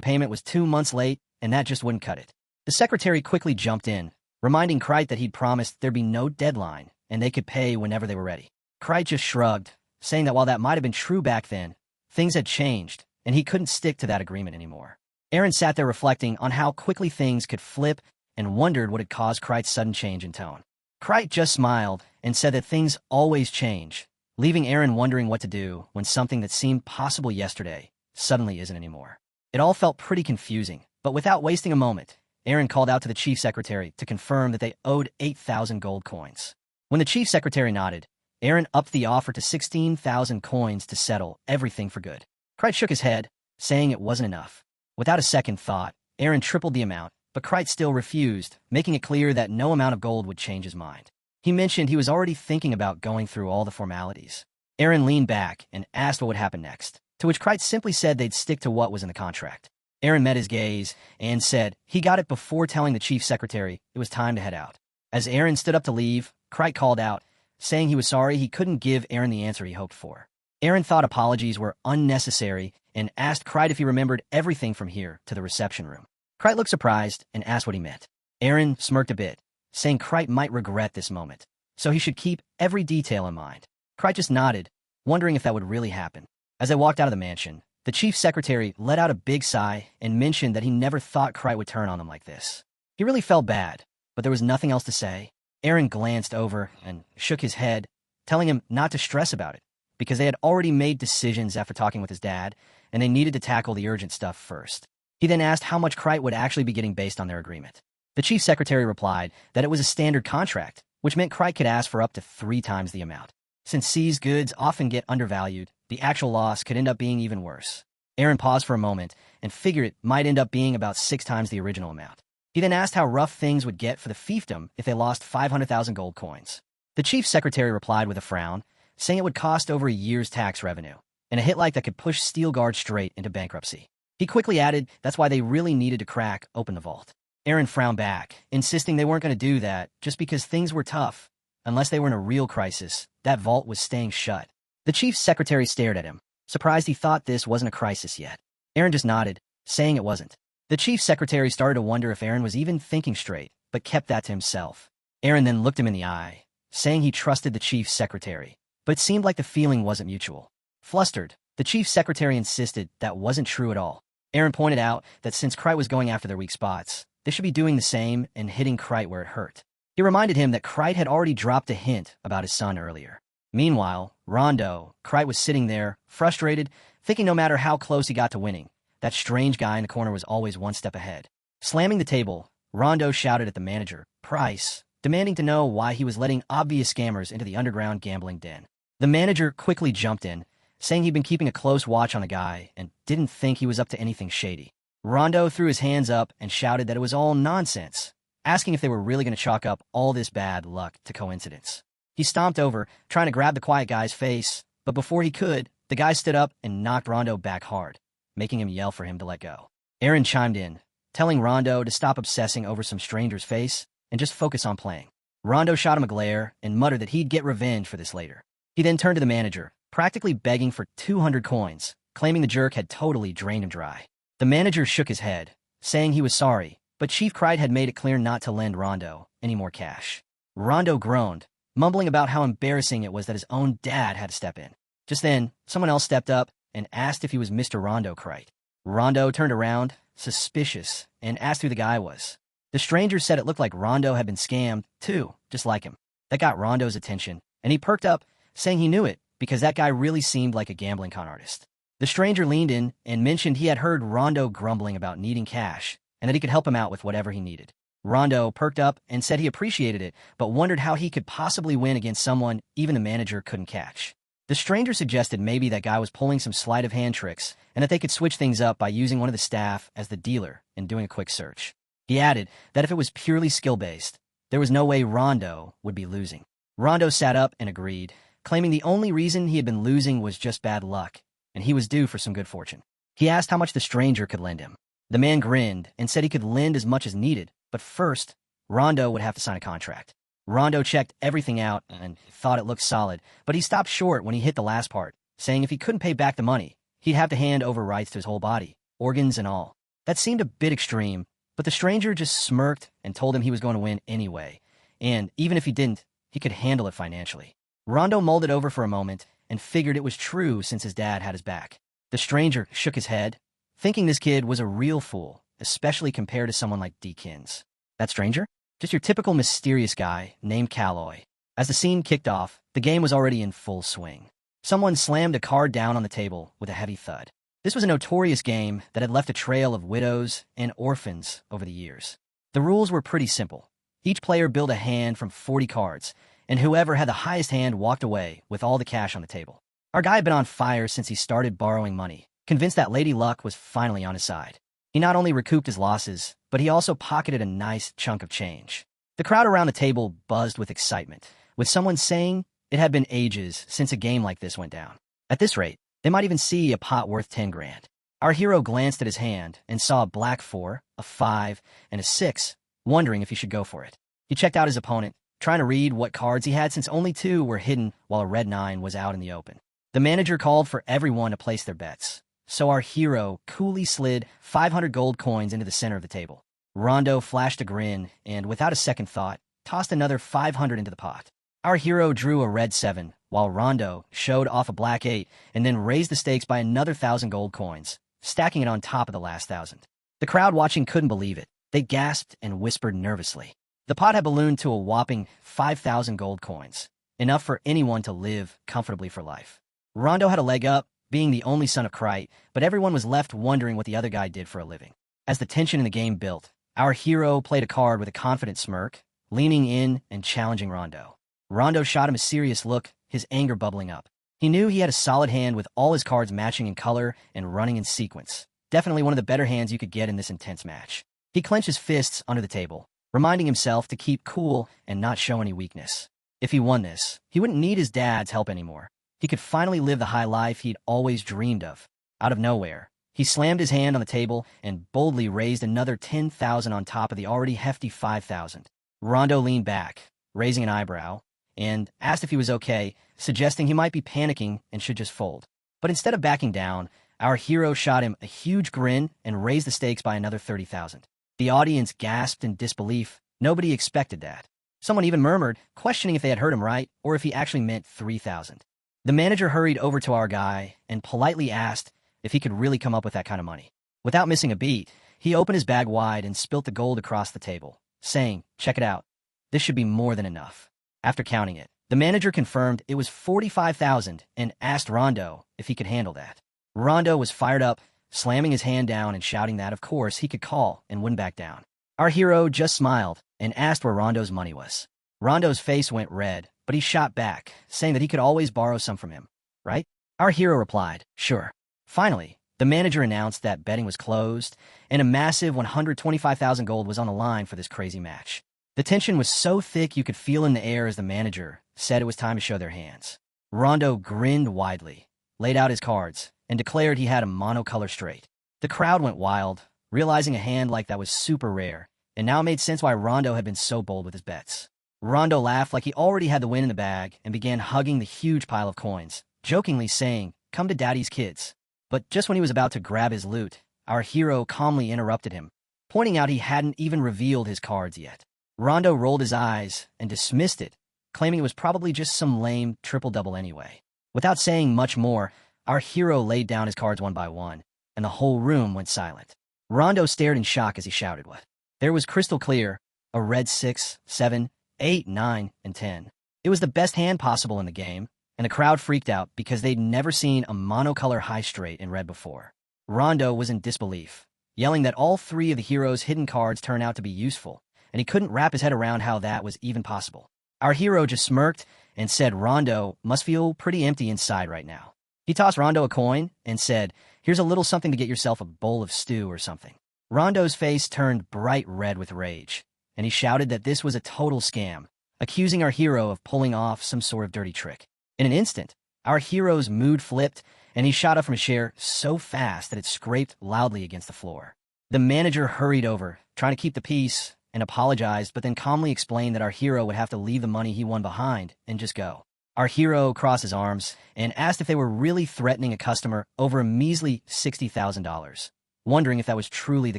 Speaker 1: payment was 2 months late, and that just wouldn't cut it. The secretary quickly jumped in, reminding Krite that he'd promised there'd be no deadline and they could pay whenever they were ready. Krite just shrugged, saying that while that might have been true back then, things had changed and he couldn't stick to that agreement anymore. Aaron sat there reflecting on how quickly things could flip and wondered what had caused Krite's sudden change in tone. Krite just smiled and said that things always change, leaving Aaron wondering what to do when something that seemed possible yesterday suddenly isn't anymore. It all felt pretty confusing, but without wasting a moment, Aaron called out to the chief secretary to confirm that they owed 8,000 gold coins. When the chief secretary nodded, Aaron upped the offer to 16,000 coins to settle everything for good. Krite shook his head, saying it wasn't enough. Without a second thought, Aaron tripled the amount, but Krite still refused, making it clear that no amount of gold would change his mind. He mentioned he was already thinking about going through all the formalities. Aaron leaned back and asked what would happen next, to which Krite simply said they'd stick to what was in the contract. Aaron met his gaze and said he got it before telling the chief secretary it was time to head out. As Aaron stood up to leave, Krite called out, saying he was sorry he couldn't give Aaron the answer he hoped for. Aaron thought apologies were unnecessary and asked Krite if he remembered everything from here to the reception room. Krite looked surprised and asked what he meant. Aaron smirked a bit, saying Krite might regret this moment, so he should keep every detail in mind. Krite just nodded, wondering if that would really happen. As they walked out of the mansion, the chief secretary let out a big sigh and mentioned that he never thought Krite would turn on them like this. He really felt bad, but there was nothing else to say. Aaron glanced over and shook his head, telling him not to stress about it, because they had already made decisions after talking with his dad, and they needed to tackle the urgent stuff first. He then asked how much Krite would actually be getting based on their agreement. The chief secretary replied that it was a standard contract, which meant Krite could ask for up to 3 times the amount. Since seized goods often get undervalued, the actual loss could end up being even worse. Aaron paused for a moment and figured it might end up being about 6 times the original amount. He then asked how rough things would get for the fiefdom if they lost 500,000 gold coins. The chief secretary replied with a frown, saying it would cost over a year's tax revenue, and a hit like that could push Steelguard straight into bankruptcy. He quickly added that's why they really needed to crack open the vault. Aaron frowned back, insisting they weren't going to do that just because things were tough. Unless they were in a real crisis, that vault was staying shut. The chief secretary stared at him, surprised he thought this wasn't a crisis yet. Aaron just nodded, saying it wasn't. The chief secretary started to wonder if Aaron was even thinking straight, but kept that to himself. Aaron then looked him in the eye, saying he trusted the chief secretary, but it seemed like the feeling wasn't mutual. Flustered, the chief secretary insisted that wasn't true at all. Aaron pointed out that since Krite was going after their weak spots, they should be doing the same and hitting Krite where it hurt. He reminded him that Krite had already dropped a hint about his son earlier. Meanwhile, Rondo, Krite was sitting there, frustrated, thinking no matter how close he got to winning, that strange guy in the corner was always one step ahead. Slamming the table, Rondo shouted at the manager, Price, demanding to know why he was letting obvious scammers into the underground gambling den. The manager quickly jumped in, saying he'd been keeping a close watch on the guy and didn't think he was up to anything shady. Rondo threw his hands up and shouted that it was all nonsense, asking if they were really going to chalk up all this bad luck to coincidence. He stomped over, trying to grab the quiet guy's face, but before he could, the guy stood up and knocked Rondo back hard, making him yell for him to let go. Aaron chimed in, telling Rondo to stop obsessing over some stranger's face and just focus on playing. Rondo shot him a glare and muttered that he'd get revenge for this later. He then turned to the manager, practically begging for 200 coins, claiming the jerk had totally drained him dry. The manager shook his head, saying he was sorry, but Chief Krite had made it clear not to lend Rondo any more cash. Rondo groaned, mumbling about how embarrassing it was that his own dad had to step in. Just then, someone else stepped up and asked if he was Mr. Rondo Krite. Rondo turned around, suspicious, and asked who the guy was. The stranger said it looked like Rondo had been scammed, too, just like him. That got Rondo's attention, and he perked up, saying he knew it, because that guy really seemed like a gambling con artist. The stranger leaned in and mentioned he had heard Rondo grumbling about needing cash, and that he could help him out with whatever he needed. Rondo perked up and said he appreciated it, but wondered how he could possibly win against someone even the manager couldn't catch. The stranger suggested maybe that guy was pulling some sleight of hand tricks, and that they could switch things up by using one of the staff as the dealer and doing a quick search. He added that if it was purely skill-based, there was no way Rondo would be losing. Rondo sat up and agreed, claiming the only reason he had been losing was just bad luck, and he was due for some good fortune. He asked how much the stranger could lend him. The man grinned and said he could lend as much as needed, but first, Rondo would have to sign a contract. Rondo checked everything out and thought it looked solid, but he stopped short when he hit the last part, saying if he couldn't pay back the money, he'd have to hand over rights to his whole body, organs and all. That seemed a bit extreme, But the stranger just smirked and told him he was going to win anyway, and even if he didn't, he could handle it financially. Rondo mulled it over for a moment and figured it was true since his dad had his back. The stranger shook his head, thinking this kid was a real fool, especially compared to someone like Deakins. That stranger? Just your typical mysterious guy named Calloy. As the scene kicked off, the game was already in full swing. Someone slammed a card down on the table with a heavy thud. This was a notorious game that had left a trail of widows and orphans over the years. The rules were pretty simple. Each player built a hand from 40 cards, and whoever had the highest hand walked away with all the cash on the table. Our guy had been on fire since he started borrowing money, convinced that Lady Luck was finally on his side. He not only recouped his losses, but he also pocketed a nice chunk of change. The crowd around the table buzzed with excitement, with someone saying it had been ages since a game like this went down. At this rate, they might even see a pot worth 10 grand. Our hero glanced at his hand and saw a black 4, a 5, and a 6, wondering if he should go for it. He checked out his opponent, trying to read what cards he had since only 2 were hidden while a red 9 was out in the open. The manager called for everyone to place their bets, so our hero coolly slid 500 gold coins into the center of the table. Rondo flashed a grin and, without a second thought, tossed another 500 into the pot. Our hero drew a red 7, while Rondo showed off a black 8 and then raised the stakes by another 1,000 gold coins, stacking it on top of the last 1,000. The crowd watching couldn't believe it. They gasped and whispered nervously. The pot had ballooned to a whopping 5,000 gold coins, enough for anyone to live comfortably for life. Rondo had a leg up, being the only son of Krite, but everyone was left wondering what the other guy did for a living. As the tension in the game built, our hero played a card with a confident smirk, leaning in and challenging Rondo. Rondo shot him a serious look, his anger bubbling up. He knew he had a solid hand with all his cards matching in color and running in sequence. Definitely one of the better hands you could get in this intense match. He clenched his fists under the table, reminding himself to keep cool and not show any weakness. If he won this, he wouldn't need his dad's help anymore. He could finally live the high life he'd always dreamed of. Out of nowhere, he slammed his hand on the table and boldly raised another 10,000 on top of the already hefty 5,000. Rondo leaned back, raising an eyebrow, and asked if he was okay, suggesting he might be panicking and should just fold. But instead of backing down, our hero shot him a huge grin and raised the stakes by another 30,000. The audience gasped in disbelief. Nobody expected that. Someone even murmured, questioning if they had heard him right or if he actually meant 3,000. The manager hurried over to our guy and politely asked if he could really come up with that kind of money. Without missing a beat, he opened his bag wide and spilt the gold across the table, saying, "Check it out. This should be more than enough." After counting it, the manager confirmed it was 45,000 and asked Rondo if he could handle that. Rondo was fired up, slamming his hand down and shouting that, of course, he could call and wouldn't back down. Our hero just smiled and asked where Rondo's money was. Rondo's face went red, but he shot back, saying that he could always borrow some from him, right? Our hero replied, "Sure." Finally, the manager announced that betting was closed, and a massive 125,000 gold was on the line for this crazy match. The tension was so thick you could feel in the air as the manager said it was time to show their hands. Rondo grinned widely, laid out his cards, and declared he had a monocolor straight. The crowd went wild, realizing a hand like that was super rare, and now it made sense why Rondo had been so bold with his bets. Rondo laughed like he already had the win in the bag and began hugging the huge pile of coins, jokingly saying, "Come to daddy's kids." But just when he was about to grab his loot, our hero calmly interrupted him, pointing out he hadn't even revealed his cards yet. Rondo rolled his eyes and dismissed it, claiming it was probably just some lame triple-double anyway. Without saying much more, our hero laid down his cards one by one, and the whole room went silent. Rondo stared in shock as he shouted what? There was crystal clear, a red 6, 7, 8, 9, and 10. It was the best hand possible in the game, and the crowd freaked out because they'd never seen a monocolor high straight in red before. Rondo was in disbelief, yelling that all 3 of the hero's hidden cards turned out to be useful, and he couldn't wrap his head around how that was even possible. Our hero just smirked and said Rondo must feel pretty empty inside right now. He tossed Rondo a coin and said, "Here's a little something to get yourself a bowl of stew or something." Rondo's face turned bright red with rage, and he shouted that this was a total scam, accusing our hero of pulling off some sort of dirty trick. In an instant, our hero's mood flipped, and he shot up from his chair so fast that it scraped loudly against the floor. The manager hurried over, trying to keep the peace, and apologized, but then calmly explained that our hero would have to leave the money he won behind and just go. Our hero crossed his arms and asked if they were really threatening a customer over a measly $60,000, wondering if that was truly the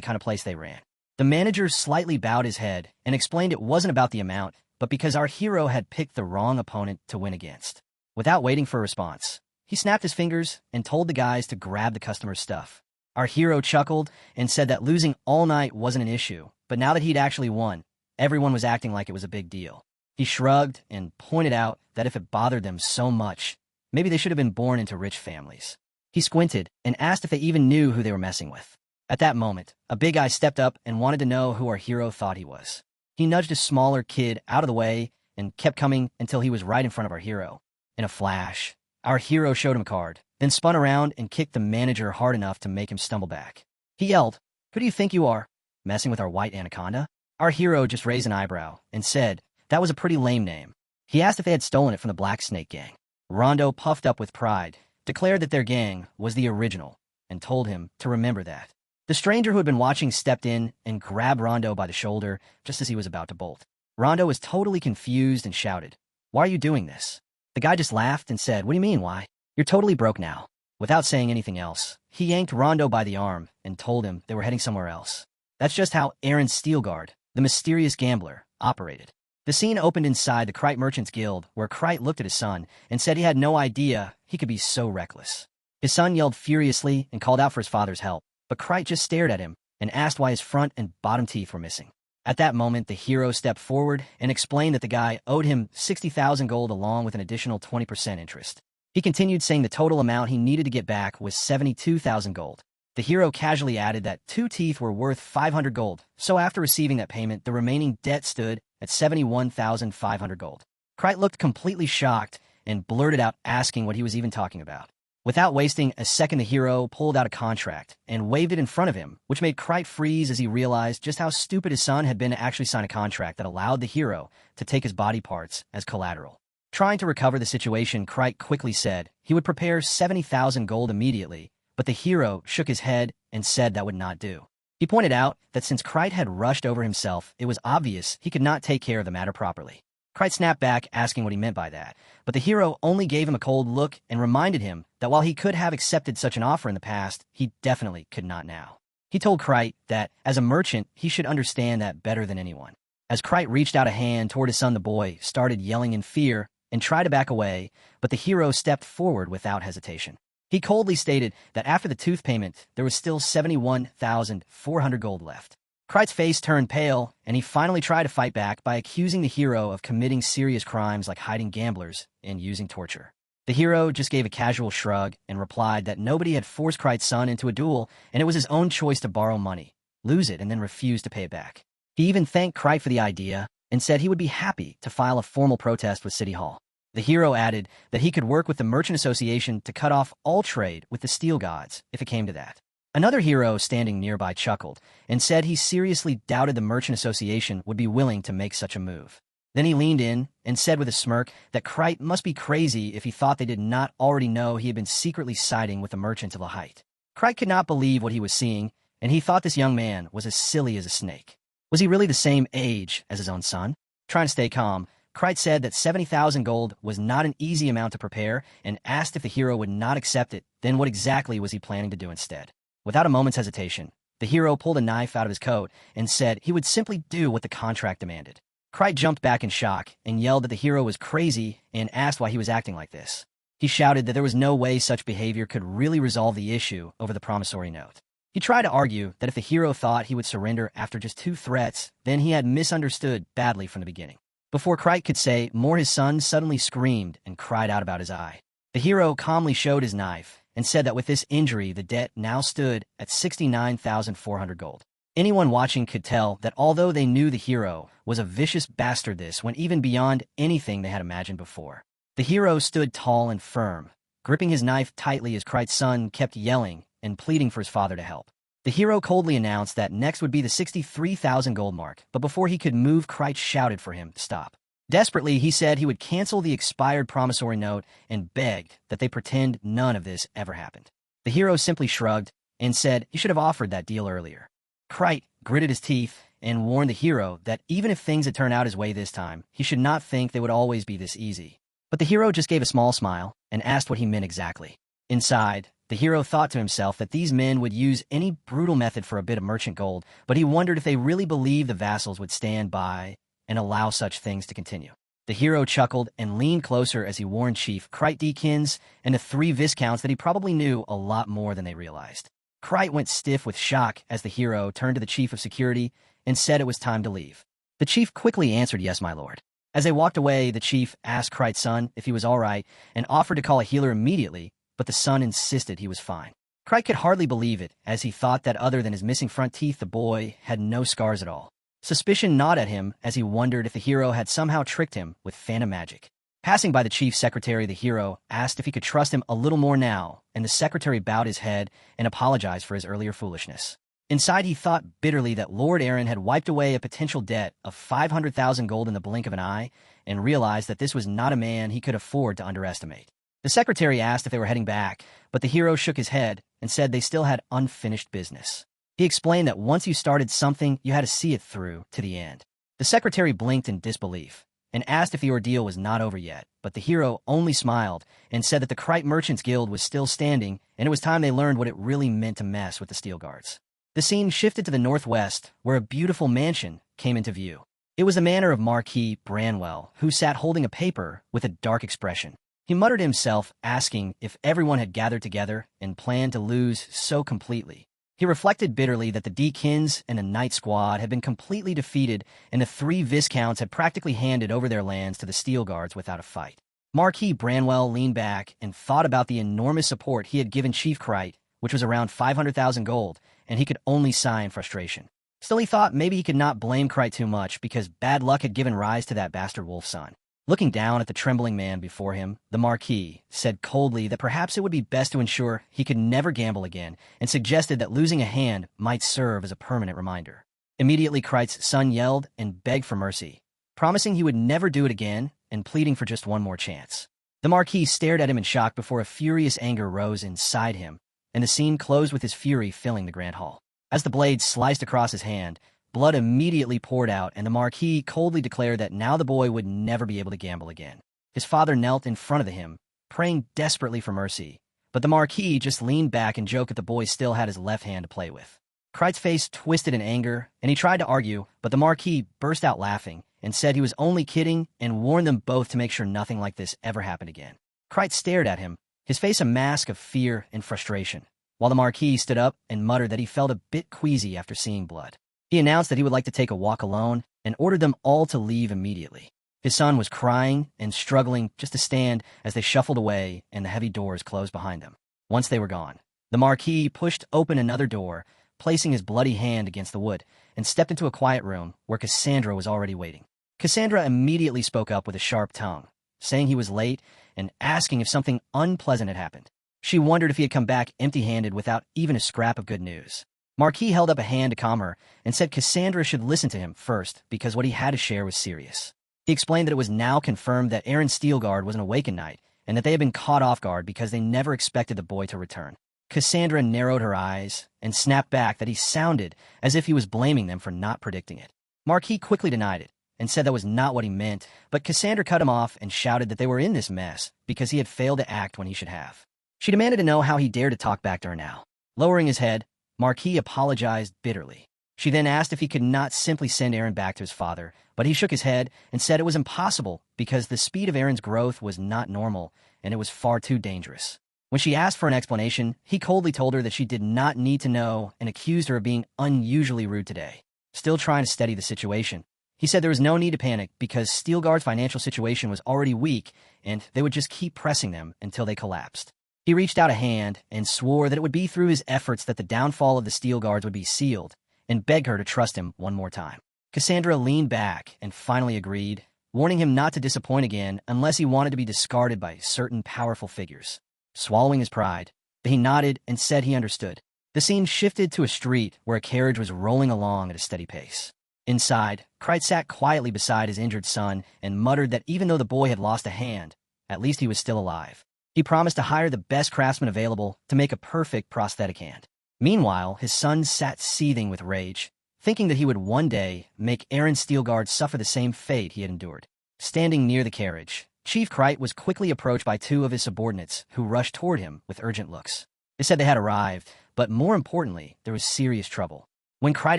Speaker 1: kind of place they ran. The manager slightly bowed his head and explained it wasn't about the amount, but because our hero had picked the wrong opponent to win against. Without waiting for a response, he snapped his fingers and told the guys to grab the customer's stuff. Our hero chuckled and said that losing all night wasn't an issue, but now that he'd actually won, everyone was acting like it was a big deal. He shrugged and pointed out that if it bothered them so much, maybe they should have been born into rich families. He squinted and asked if they even knew who they were messing with. At that moment, a big guy stepped up and wanted to know who our hero thought he was. He nudged a smaller kid out of the way and kept coming until he was right in front of our hero. In a flash, our hero showed him a card, then spun around and kicked the manager hard enough to make him stumble back. He yelled, "Who do you think you are? Messing with our white anaconda?" Our hero just raised an eyebrow and said that was a pretty lame name. He asked if they had stolen it from the Black Snake Gang. Rondo, puffed up with pride, declared that their gang was the original and told him to remember that. The stranger who had been watching stepped in and grabbed Rondo by the shoulder just as he was about to bolt. Rondo was totally confused and shouted, "Why are you doing this?" The guy just laughed and said, "What do you mean, why? You're totally broke now." Without saying anything else, he yanked Rondo by the arm and told him they were heading somewhere else. That's just how Aaron Steelguard, the mysterious gambler, operated. The scene opened inside the Krite Merchants Guild, where Krite looked at his son and said he had no idea he could be so reckless. His son yelled furiously and called out for his father's help, but Krite just stared at him and asked why his front and bottom teeth were missing. At that moment, the hero stepped forward and explained that the guy owed him 60,000 gold along with an additional 20% interest. He continued saying the total amount he needed to get back was 72,000 gold. The hero casually added that 2 teeth were worth 500 gold, so after receiving that payment, the remaining debt stood at 71,500 gold. Krite looked completely shocked and blurted out asking what he was even talking about. Without wasting a second, the hero pulled out a contract and waved it in front of him, which made Krite freeze as he realized just how stupid his son had been to actually sign a contract that allowed the hero to take his body parts as collateral. Trying to recover the situation, Krite quickly said he would prepare 70,000 gold immediately, but the hero shook his head and said that would not do. He pointed out that since Krite had rushed over himself, it was obvious he could not take care of the matter properly. Krite snapped back, asking what he meant by that, but the hero only gave him a cold look and reminded him that while he could have accepted such an offer in the past, he definitely could not now. He told Krite that, as a merchant, he should understand that better than anyone. As Krite reached out a hand toward his son, the boy started yelling in fear and tried to back away, but the hero stepped forward without hesitation. He coldly stated that after the tooth payment, there was still 71,400 gold left. Krite's face turned pale, and he finally tried to fight back by accusing the hero of committing serious crimes like hiding gamblers and using torture. The hero just gave a casual shrug and replied that nobody had forced Krite's son into a duel, and it was his own choice to borrow money, lose it, and then refuse to pay it back. He even thanked Krite for the idea and said he would be happy to file a formal protest with City Hall. The hero added that he could work with the Merchant Association to cut off all trade with the Steel Gods if it came to that. Another hero standing nearby chuckled and said he seriously doubted the Merchant Association would be willing to make such a move. Then he leaned in and said with a smirk that Krite must be crazy if he thought they did not already know he had been secretly siding with the Merchants of the Height. Krite could not believe what he was seeing, and he thought this young man was as silly as a snake. Was he really the same age as his own son? Trying to stay calm, Krite said that 70,000 gold was not an easy amount to prepare and asked if the hero would not accept it, then what exactly was he planning to do instead? Without a moment's hesitation, the hero pulled a knife out of his coat and said he would simply do what the contract demanded. Krite jumped back in shock and yelled that the hero was crazy and asked why he was acting like this. He shouted that there was no way such behavior could really resolve the issue over the promissory note. He tried to argue that if the hero thought he would surrender after just 2 threats, then he had misunderstood badly from the beginning. Before Krite could say more, his son suddenly screamed and cried out about his eye. The hero calmly showed his knife and said that with this injury, the debt now stood at 69,400 gold. Anyone watching could tell that although they knew the hero was a vicious bastard, this went even beyond anything they had imagined before. The hero stood tall and firm, gripping his knife tightly as Krite's son kept yelling and pleading for his father to help. The hero coldly announced that next would be the 63,000 gold mark, but before he could move, Krite shouted for him to stop. Desperately, he said he would cancel the expired promissory note and begged that they pretend none of this ever happened. The hero simply shrugged and said he should have offered that deal earlier. Krite gritted his teeth and warned the hero that even if things had turned out his way this time, he should not think they would always be this easy. But the hero just gave a small smile and asked what he meant exactly. Inside, The hero thought to himself that these men would use any brutal method for a bit of merchant gold, but he wondered if they really believed the vassals would stand by and allow such things to continue. The hero chuckled and leaned closer as he warned Chief Krite Deakins and the three viscounts that he probably knew a lot more than they realized. Krite went stiff with shock as the hero turned to the chief of security and said it was time to leave. The chief quickly answered, "Yes, my lord." As they walked away, the chief asked Krite's son if he was all right and offered to call a healer immediately, but the son insisted he was fine. Krite could hardly believe it, as he thought that other than his missing front teeth, the boy had no scars at all. Suspicion gnawed at him as he wondered if the hero had somehow tricked him with phantom magic. Passing by the chief's secretary, the hero asked if he could trust him a little more now, and the secretary bowed his head and apologized for his earlier foolishness. Inside, he thought bitterly that Lord Aaron had wiped away a potential debt of 500,000 gold in the blink of an eye, and realized that this was not a man he could afford to underestimate. The secretary asked if they were heading back, but the hero shook his head and said they still had unfinished business. He explained that once you started something, you had to see it through to the end. The secretary blinked in disbelief and asked if the ordeal was not over yet, but the hero only smiled and said that the Krite Merchants Guild was still standing, and it was time they learned what it really meant to mess with the Steel Guards. The scene shifted to the northwest, where a beautiful mansion came into view. It was the manor of Marquis Branwell, who sat holding a paper with a dark expression. He muttered to himself, asking if everyone had gathered together and planned to lose so completely. He reflected bitterly that the Deakins and the Knight Squad had been completely defeated, and the three viscounts had practically handed over their lands to the Steel Guards without a fight. Marquis Branwell leaned back and thought about the enormous support he had given Chief Krite, which was around 500,000 gold, and he could only sigh in frustration. Still, he thought maybe he could not blame Krite too much because bad luck had given rise to that bastard wolf son. Looking down at the trembling man before him, the Marquis said coldly that perhaps it would be best to ensure he could never gamble again, and suggested that losing a hand might serve as a permanent reminder. Immediately, Krite's son yelled and begged for mercy, promising he would never do it again and pleading for just one more chance. The Marquis stared at him in shock before a furious anger rose inside him, and the scene closed with his fury filling the grand hall. As the blade sliced across his hand, blood immediately poured out, and the Marquis coldly declared that now the boy would never be able to gamble again. His father knelt in front of him, praying desperately for mercy, but the Marquis just leaned back and joked that the boy still had his left hand to play with. Krite's face twisted in anger, and he tried to argue, but the Marquis burst out laughing and said he was only kidding and warned them both to make sure nothing like this ever happened again. Krite stared at him, his face a mask of fear and frustration, while the Marquis stood up and muttered that he felt a bit queasy after seeing blood. He announced that he would like to take a walk alone and ordered them all to leave immediately. His son was crying and struggling just to stand as they shuffled away and the heavy doors closed behind them. Once they were gone, the Marquis pushed open another door, placing his bloody hand against the wood, and stepped into a quiet room where Cassandra was already waiting. Cassandra immediately spoke up with a sharp tongue, saying he was late and asking if something unpleasant had happened. She wondered if he had come back empty-handed without even a scrap of good news. Marquis held up a hand to calm her and said Cassandra should listen to him first because what he had to share was serious. He explained that it was now confirmed that Aaron Steelguard was an awakened knight and that they had been caught off guard because they never expected the boy to return. Cassandra narrowed her eyes and snapped back that he sounded as if he was blaming them for not predicting it. Marquis quickly denied it and said that was not what he meant, but Cassandra cut him off and shouted that they were in this mess because he had failed to act when he should have. She demanded to know how he dared to talk back to her now. Lowering his head, Marquis apologized bitterly. She then asked if he could not simply send Aaron back to his father, but he shook his head and said it was impossible because the speed of Aaron's growth was not normal and it was far too dangerous. When she asked for an explanation, he coldly told her that she did not need to know and accused her of being unusually rude today. Still trying to steady the situation, he said there was no need to panic because Steelguard's financial situation was already weak and they would just keep pressing them until they collapsed. He reached out a hand and swore that it would be through his efforts that the downfall of the Steel Guards would be sealed, and begged her to trust him one more time. Cassandra leaned back and finally agreed, warning him not to disappoint again unless he wanted to be discarded by certain powerful figures. Swallowing his pride, he nodded and said he understood. The scene shifted to a street where a carriage was rolling along at a steady pace. Inside, Krite sat quietly beside his injured son and muttered that even though the boy had lost a hand, at least he was still alive. He promised to hire the best craftsman available to make a perfect prosthetic hand. Meanwhile, his son sat seething with rage, thinking that he would one day make Aaron Steelguard suffer the same fate he had endured. Standing near the carriage, Chief Krite was quickly approached by two of his subordinates who rushed toward him with urgent looks. They said they had arrived, but more importantly, there was serious trouble. When Kreid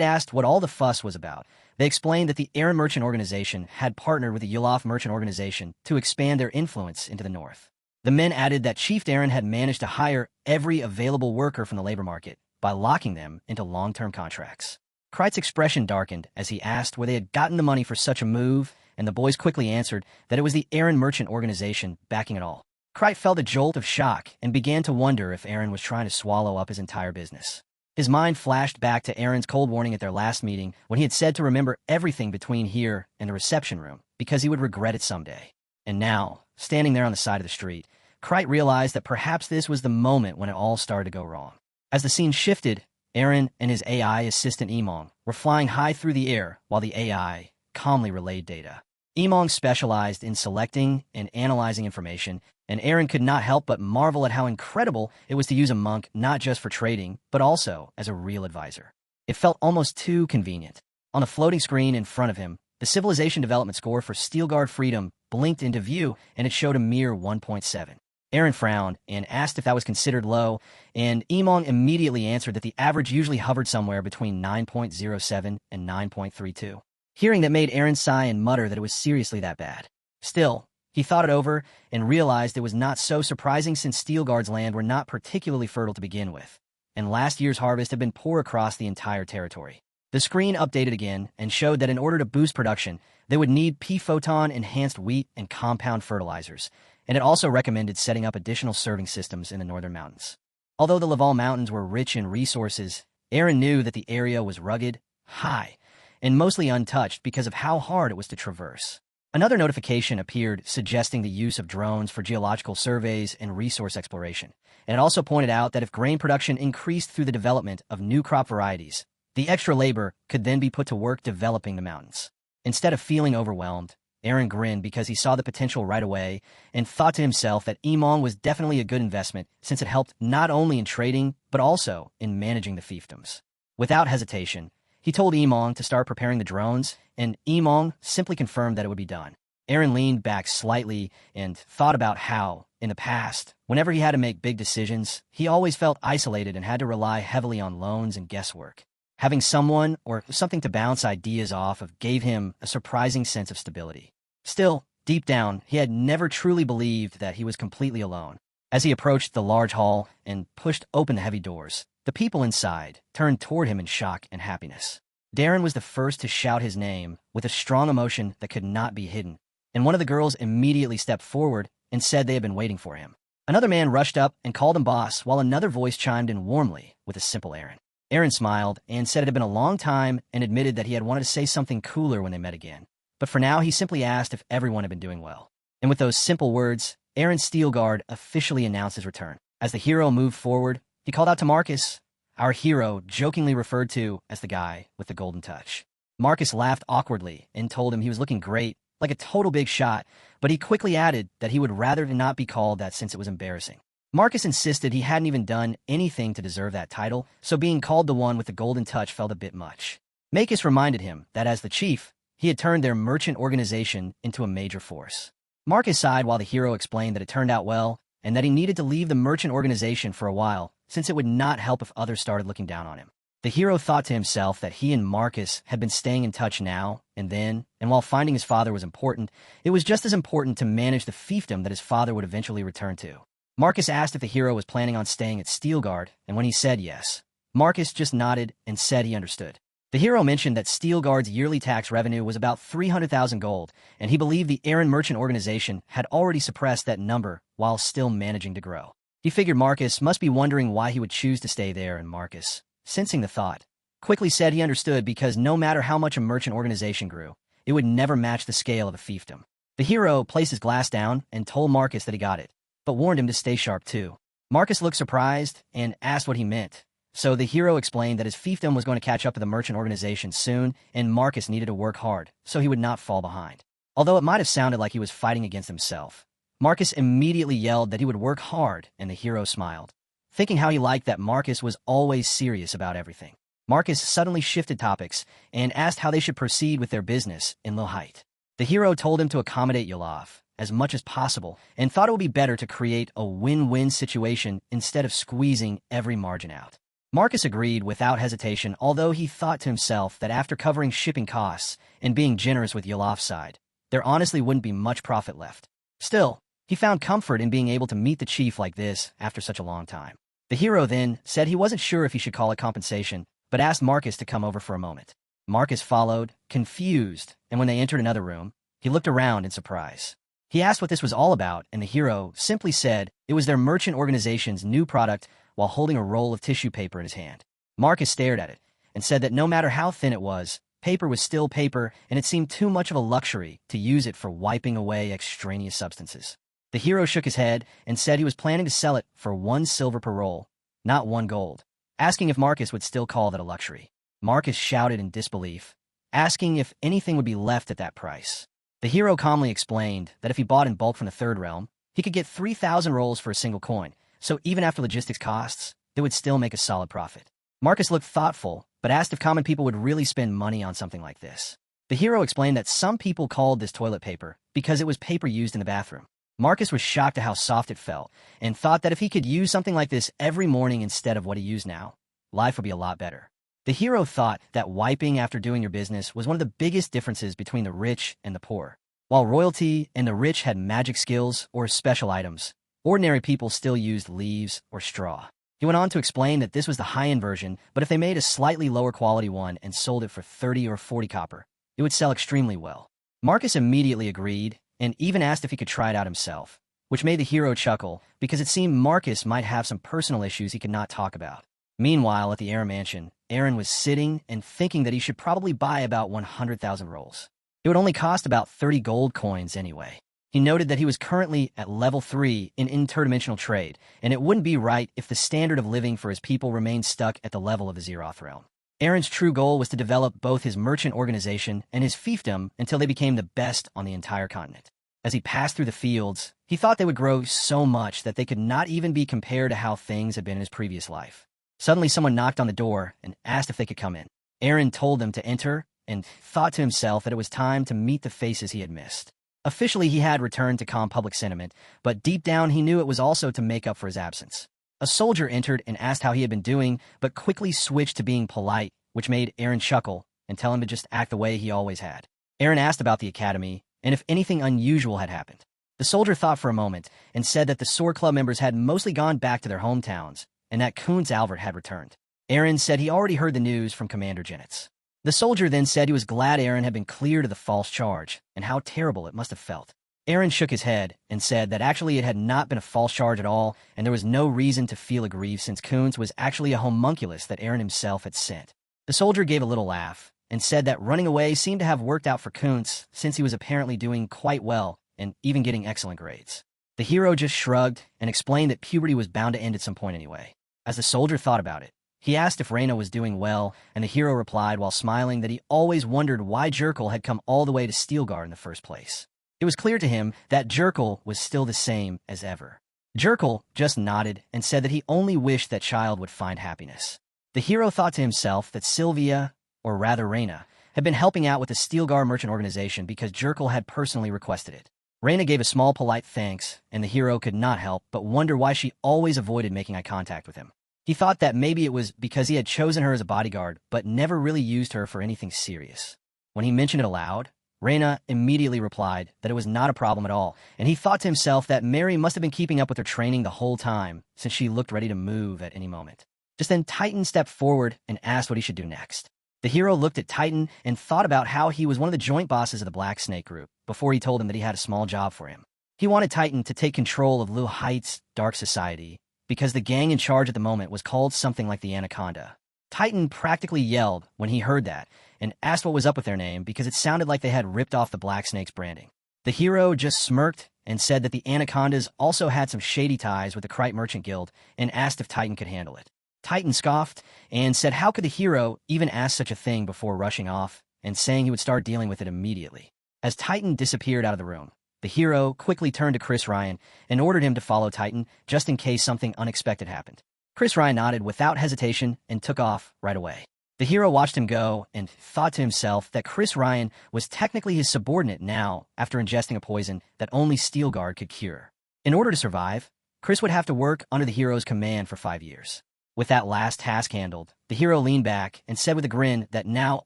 Speaker 1: asked what all the fuss was about, they explained that the Aaron Merchant Organization had partnered with the Yulaf Merchant Organization to expand their influence into the north. The men added that Chief Aaron had managed to hire every available worker from the labor market by locking them into long-term contracts. Kreid's expression darkened as he asked where they had gotten the money for such a move, and the boys quickly answered that it was the Aaron Merchant Organization backing it all. Kreid felt a jolt of shock and began to wonder if Aaron was trying to swallow up his entire business. His mind flashed back to Aaron's cold warning at their last meeting when he had said to remember everything between here and the reception room because he would regret it someday. And now, standing there on the side of the street, Kreid realized that perhaps this was the moment when it all started to go wrong. As the scene shifted, Aaron and his AI assistant Emong were flying high through the air while the AI calmly relayed data. Emong specialized in selecting and analyzing information, and Aaron could not help but marvel at how incredible it was to use a monk not just for trading, but also as a real advisor. It felt almost too convenient. On the floating screen in front of him, the civilization development score for Steelguard Freedom blinked into view, and it showed a mere 1.7. Aaron frowned and asked if that was considered low, and Emong immediately answered that the average usually hovered somewhere between 9.07 and 9.32. Hearing that made Aaron sigh and mutter that it was seriously that bad. Still, he thought it over and realized it was not so surprising since Steelguard's land were not particularly fertile to begin with, and last year's harvest had been poor across the entire territory. The screen updated again and showed that in order to boost production, they would need P-photon-enhanced wheat and compound fertilizers, and it also recommended setting up additional serving systems in the northern mountains. Although the Laval Mountains were rich in resources, Aaron knew that the area was rugged, high, and mostly untouched because of how hard it was to traverse. Another notification appeared suggesting the use of drones for geological surveys and resource exploration, and it also pointed out that if grain production increased through the development of new crop varieties, the extra labor could then be put to work developing the mountains. Instead of feeling overwhelmed, Aaron grinned because he saw the potential right away and thought to himself that Emong was definitely a good investment since it helped not only in trading, but also in managing the fiefdoms. Without hesitation, he told Emong to start preparing the drones, and Emong simply confirmed that it would be done. Aaron leaned back slightly and thought about how, in the past, whenever he had to make big decisions, he always felt isolated and had to rely heavily on loans and guesswork. Having someone or something to bounce ideas off of gave him a surprising sense of stability. Still, deep down, he had never truly believed that he was completely alone. As he approached the large hall and pushed open the heavy doors, the people inside turned toward him in shock and happiness. Darren was the first to shout his name with a strong emotion that could not be hidden, and one of the girls immediately stepped forward and said they had been waiting for him. Another man rushed up and called him boss, while another voice chimed in warmly with a simple Aaron. Aaron smiled and said it had been a long time and admitted that he had wanted to say something cooler when they met again. But for now, he simply asked if everyone had been doing well. And with those simple words, Aaron Steelguard officially announced his return. As the hero moved forward, he called out to Marcus, our hero jokingly referred to as the guy with the golden touch. Marcus laughed awkwardly and told him he was looking great, like a total big shot, but he quickly added that he would rather not be called that since it was embarrassing. Marcus insisted he hadn't even done anything to deserve that title, so being called the one with the golden touch felt a bit much. Makis reminded him that as the chief, he had turned their merchant organization into a major force. Marcus sighed while the hero explained that it turned out well, and that he needed to leave the merchant organization for a while, since it would not help if others started looking down on him. The hero thought to himself that he and Marcus had been staying in touch now and then, and while finding his father was important, it was just as important to manage the fiefdom that his father would eventually return to. Marcus asked if the hero was planning on staying at Steelguard, and when he said yes, Marcus just nodded and said he understood. The hero mentioned that Steelguard's yearly tax revenue was about 300,000 gold, and he believed the Aaron Merchant Organization had already suppressed that number while still managing to grow. He figured Marcus must be wondering why he would choose to stay there, and Marcus, sensing the thought, quickly said he understood because no matter how much a merchant organization grew, it would never match the scale of a fiefdom. The hero placed his glass down and told Marcus that he got it, but warned him to stay sharp too. Marcus looked surprised and asked what he meant, so the hero explained that his fiefdom was going to catch up to the merchant organization soon, and Marcus needed to work hard so he would not fall behind. Although it might have sounded like he was fighting against himself, Marcus immediately yelled that he would work hard, and the hero smiled, thinking how he liked that Marcus was always serious about everything. Marcus suddenly shifted topics and asked how they should proceed with their business in Lilhite. The hero told him to accommodate Yolov, as much as possible and thought it would be better to create a win-win situation instead of squeezing every margin out. Marcus agreed without hesitation, although he thought to himself that after covering shipping costs and being generous with Yolof's side, there honestly wouldn't be much profit left. Still, he found comfort in being able to meet the chief like this after such a long time. The hero then said he wasn't sure if he should call it compensation, but asked Marcus to come over for a moment. Marcus followed, confused, and when they entered another room, he looked around in surprise. He asked what this was all about, and the hero simply said it was their merchant organization's new product while holding a roll of tissue paper in his hand. Marcus stared at it and said that no matter how thin it was, paper was still paper, and it seemed too much of a luxury to use it for wiping away extraneous substances. The hero shook his head and said he was planning to sell it for 1 silver per roll, not 1 gold, asking if Marcus would still call that a luxury. Marcus shouted in disbelief, asking if anything would be left at that price. The hero calmly explained that if he bought in bulk from the third realm, he could get 3,000 rolls for a single coin, so even after logistics costs, they would still make a solid profit. Marcus looked thoughtful, but asked if common people would really spend money on something like this. The hero explained that some people called this toilet paper because it was paper used in the bathroom. Marcus was shocked at how soft it felt, and thought that if he could use something like this every morning instead of what he used now, life would be a lot better. The hero thought that wiping after doing your business was one of the biggest differences between the rich and the poor. While royalty and the rich had magic skills or special items, ordinary people still used leaves or straw. He went on to explain that this was the high-end version, but if they made a slightly lower quality one and sold it for 30 or 40 copper, it would sell extremely well. Marcus immediately agreed, and even asked if he could try it out himself, which made the hero chuckle because it seemed Marcus might have some personal issues he could not talk about. Meanwhile, at the Aaron mansion, Aaron was sitting and thinking that he should probably buy about 100,000 rolls. It would only cost about 30 gold coins anyway. He noted that he was currently at level 3 in interdimensional trade, and it wouldn't be right if the standard of living for his people remained stuck at the level of the Zeroth realm. Aaron's true goal was to develop both his merchant organization and his fiefdom until they became the best on the entire continent. As he passed through the fields, he thought they would grow so much that they could not even be compared to how things had been in his previous life. Suddenly, someone knocked on the door and asked if they could come in. Aaron told them to enter and thought to himself that it was time to meet the faces he had missed. Officially, he had returned to calm public sentiment, but deep down he knew it was also to make up for his absence. A soldier entered and asked how he had been doing, but quickly switched to being polite, which made Aaron chuckle and tell him to just act the way he always had. Aaron asked about the academy and if anything unusual had happened. The soldier thought for a moment and said that the Sword Club members had mostly gone back to their hometowns and that Kunz Albert had returned. Aaron said he already heard the news from Commander Genitz. The soldier then said he was glad Aaron had been cleared of the false charge and how terrible it must have felt. Aaron shook his head and said that actually it had not been a false charge at all and there was no reason to feel aggrieved since Kunz was actually a homunculus that Aaron himself had sent. The soldier gave a little laugh and said that running away seemed to have worked out for Kunz since he was apparently doing quite well and even getting excellent grades. The hero just shrugged and explained that puberty was bound to end at some point anyway. As the soldier thought about it, he asked if Reyna was doing well, and the hero replied while smiling that he always wondered why Jerkle had come all the way to Steelgar in the first place. It was clear to him that Jerkle was still the same as ever. Jerkle just nodded and said that he only wished that child would find happiness. The hero thought to himself that Sylvia, or rather Reyna, had been helping out with the Steelgar merchant organization because Jerkle had personally requested it. Reyna gave a small polite thanks, and the hero could not help but wonder why she always avoided making eye contact with him. He thought that maybe it was because he had chosen her as a bodyguard, but never really used her for anything serious. When he mentioned it aloud, Reyna immediately replied that it was not a problem at all, and he thought to himself that Mary must have been keeping up with her training the whole time, since she looked ready to move at any moment. Just then Titan stepped forward and asked what he should do next. The hero looked at Titan and thought about how he was one of the joint bosses of the Black Snake group, before he told him that he had a small job for him. He wanted Titan to take control of Lil Height's Dark Society, because the gang in charge at the moment was called something like the Anaconda. Titan practically yelled when he heard that, and asked what was up with their name because it sounded like they had ripped off the Black Snake's branding. The hero just smirked and said that the Anacondas also had some shady ties with the Krite Merchant Guild and asked if Titan could handle it. Titan scoffed and said how could the hero even ask such a thing before rushing off and saying he would start dealing with it immediately. As Titan disappeared out of the room, the hero quickly turned to Chris Ryan and ordered him to follow Titan just in case something unexpected happened. Chris Ryan nodded without hesitation and took off right away. The hero watched him go and thought to himself that Chris Ryan was technically his subordinate now after ingesting a poison that only Steelguard could cure. In order to survive, Chris would have to work under the hero's command for 5 years. With that last task handled, the hero leaned back and said with a grin that now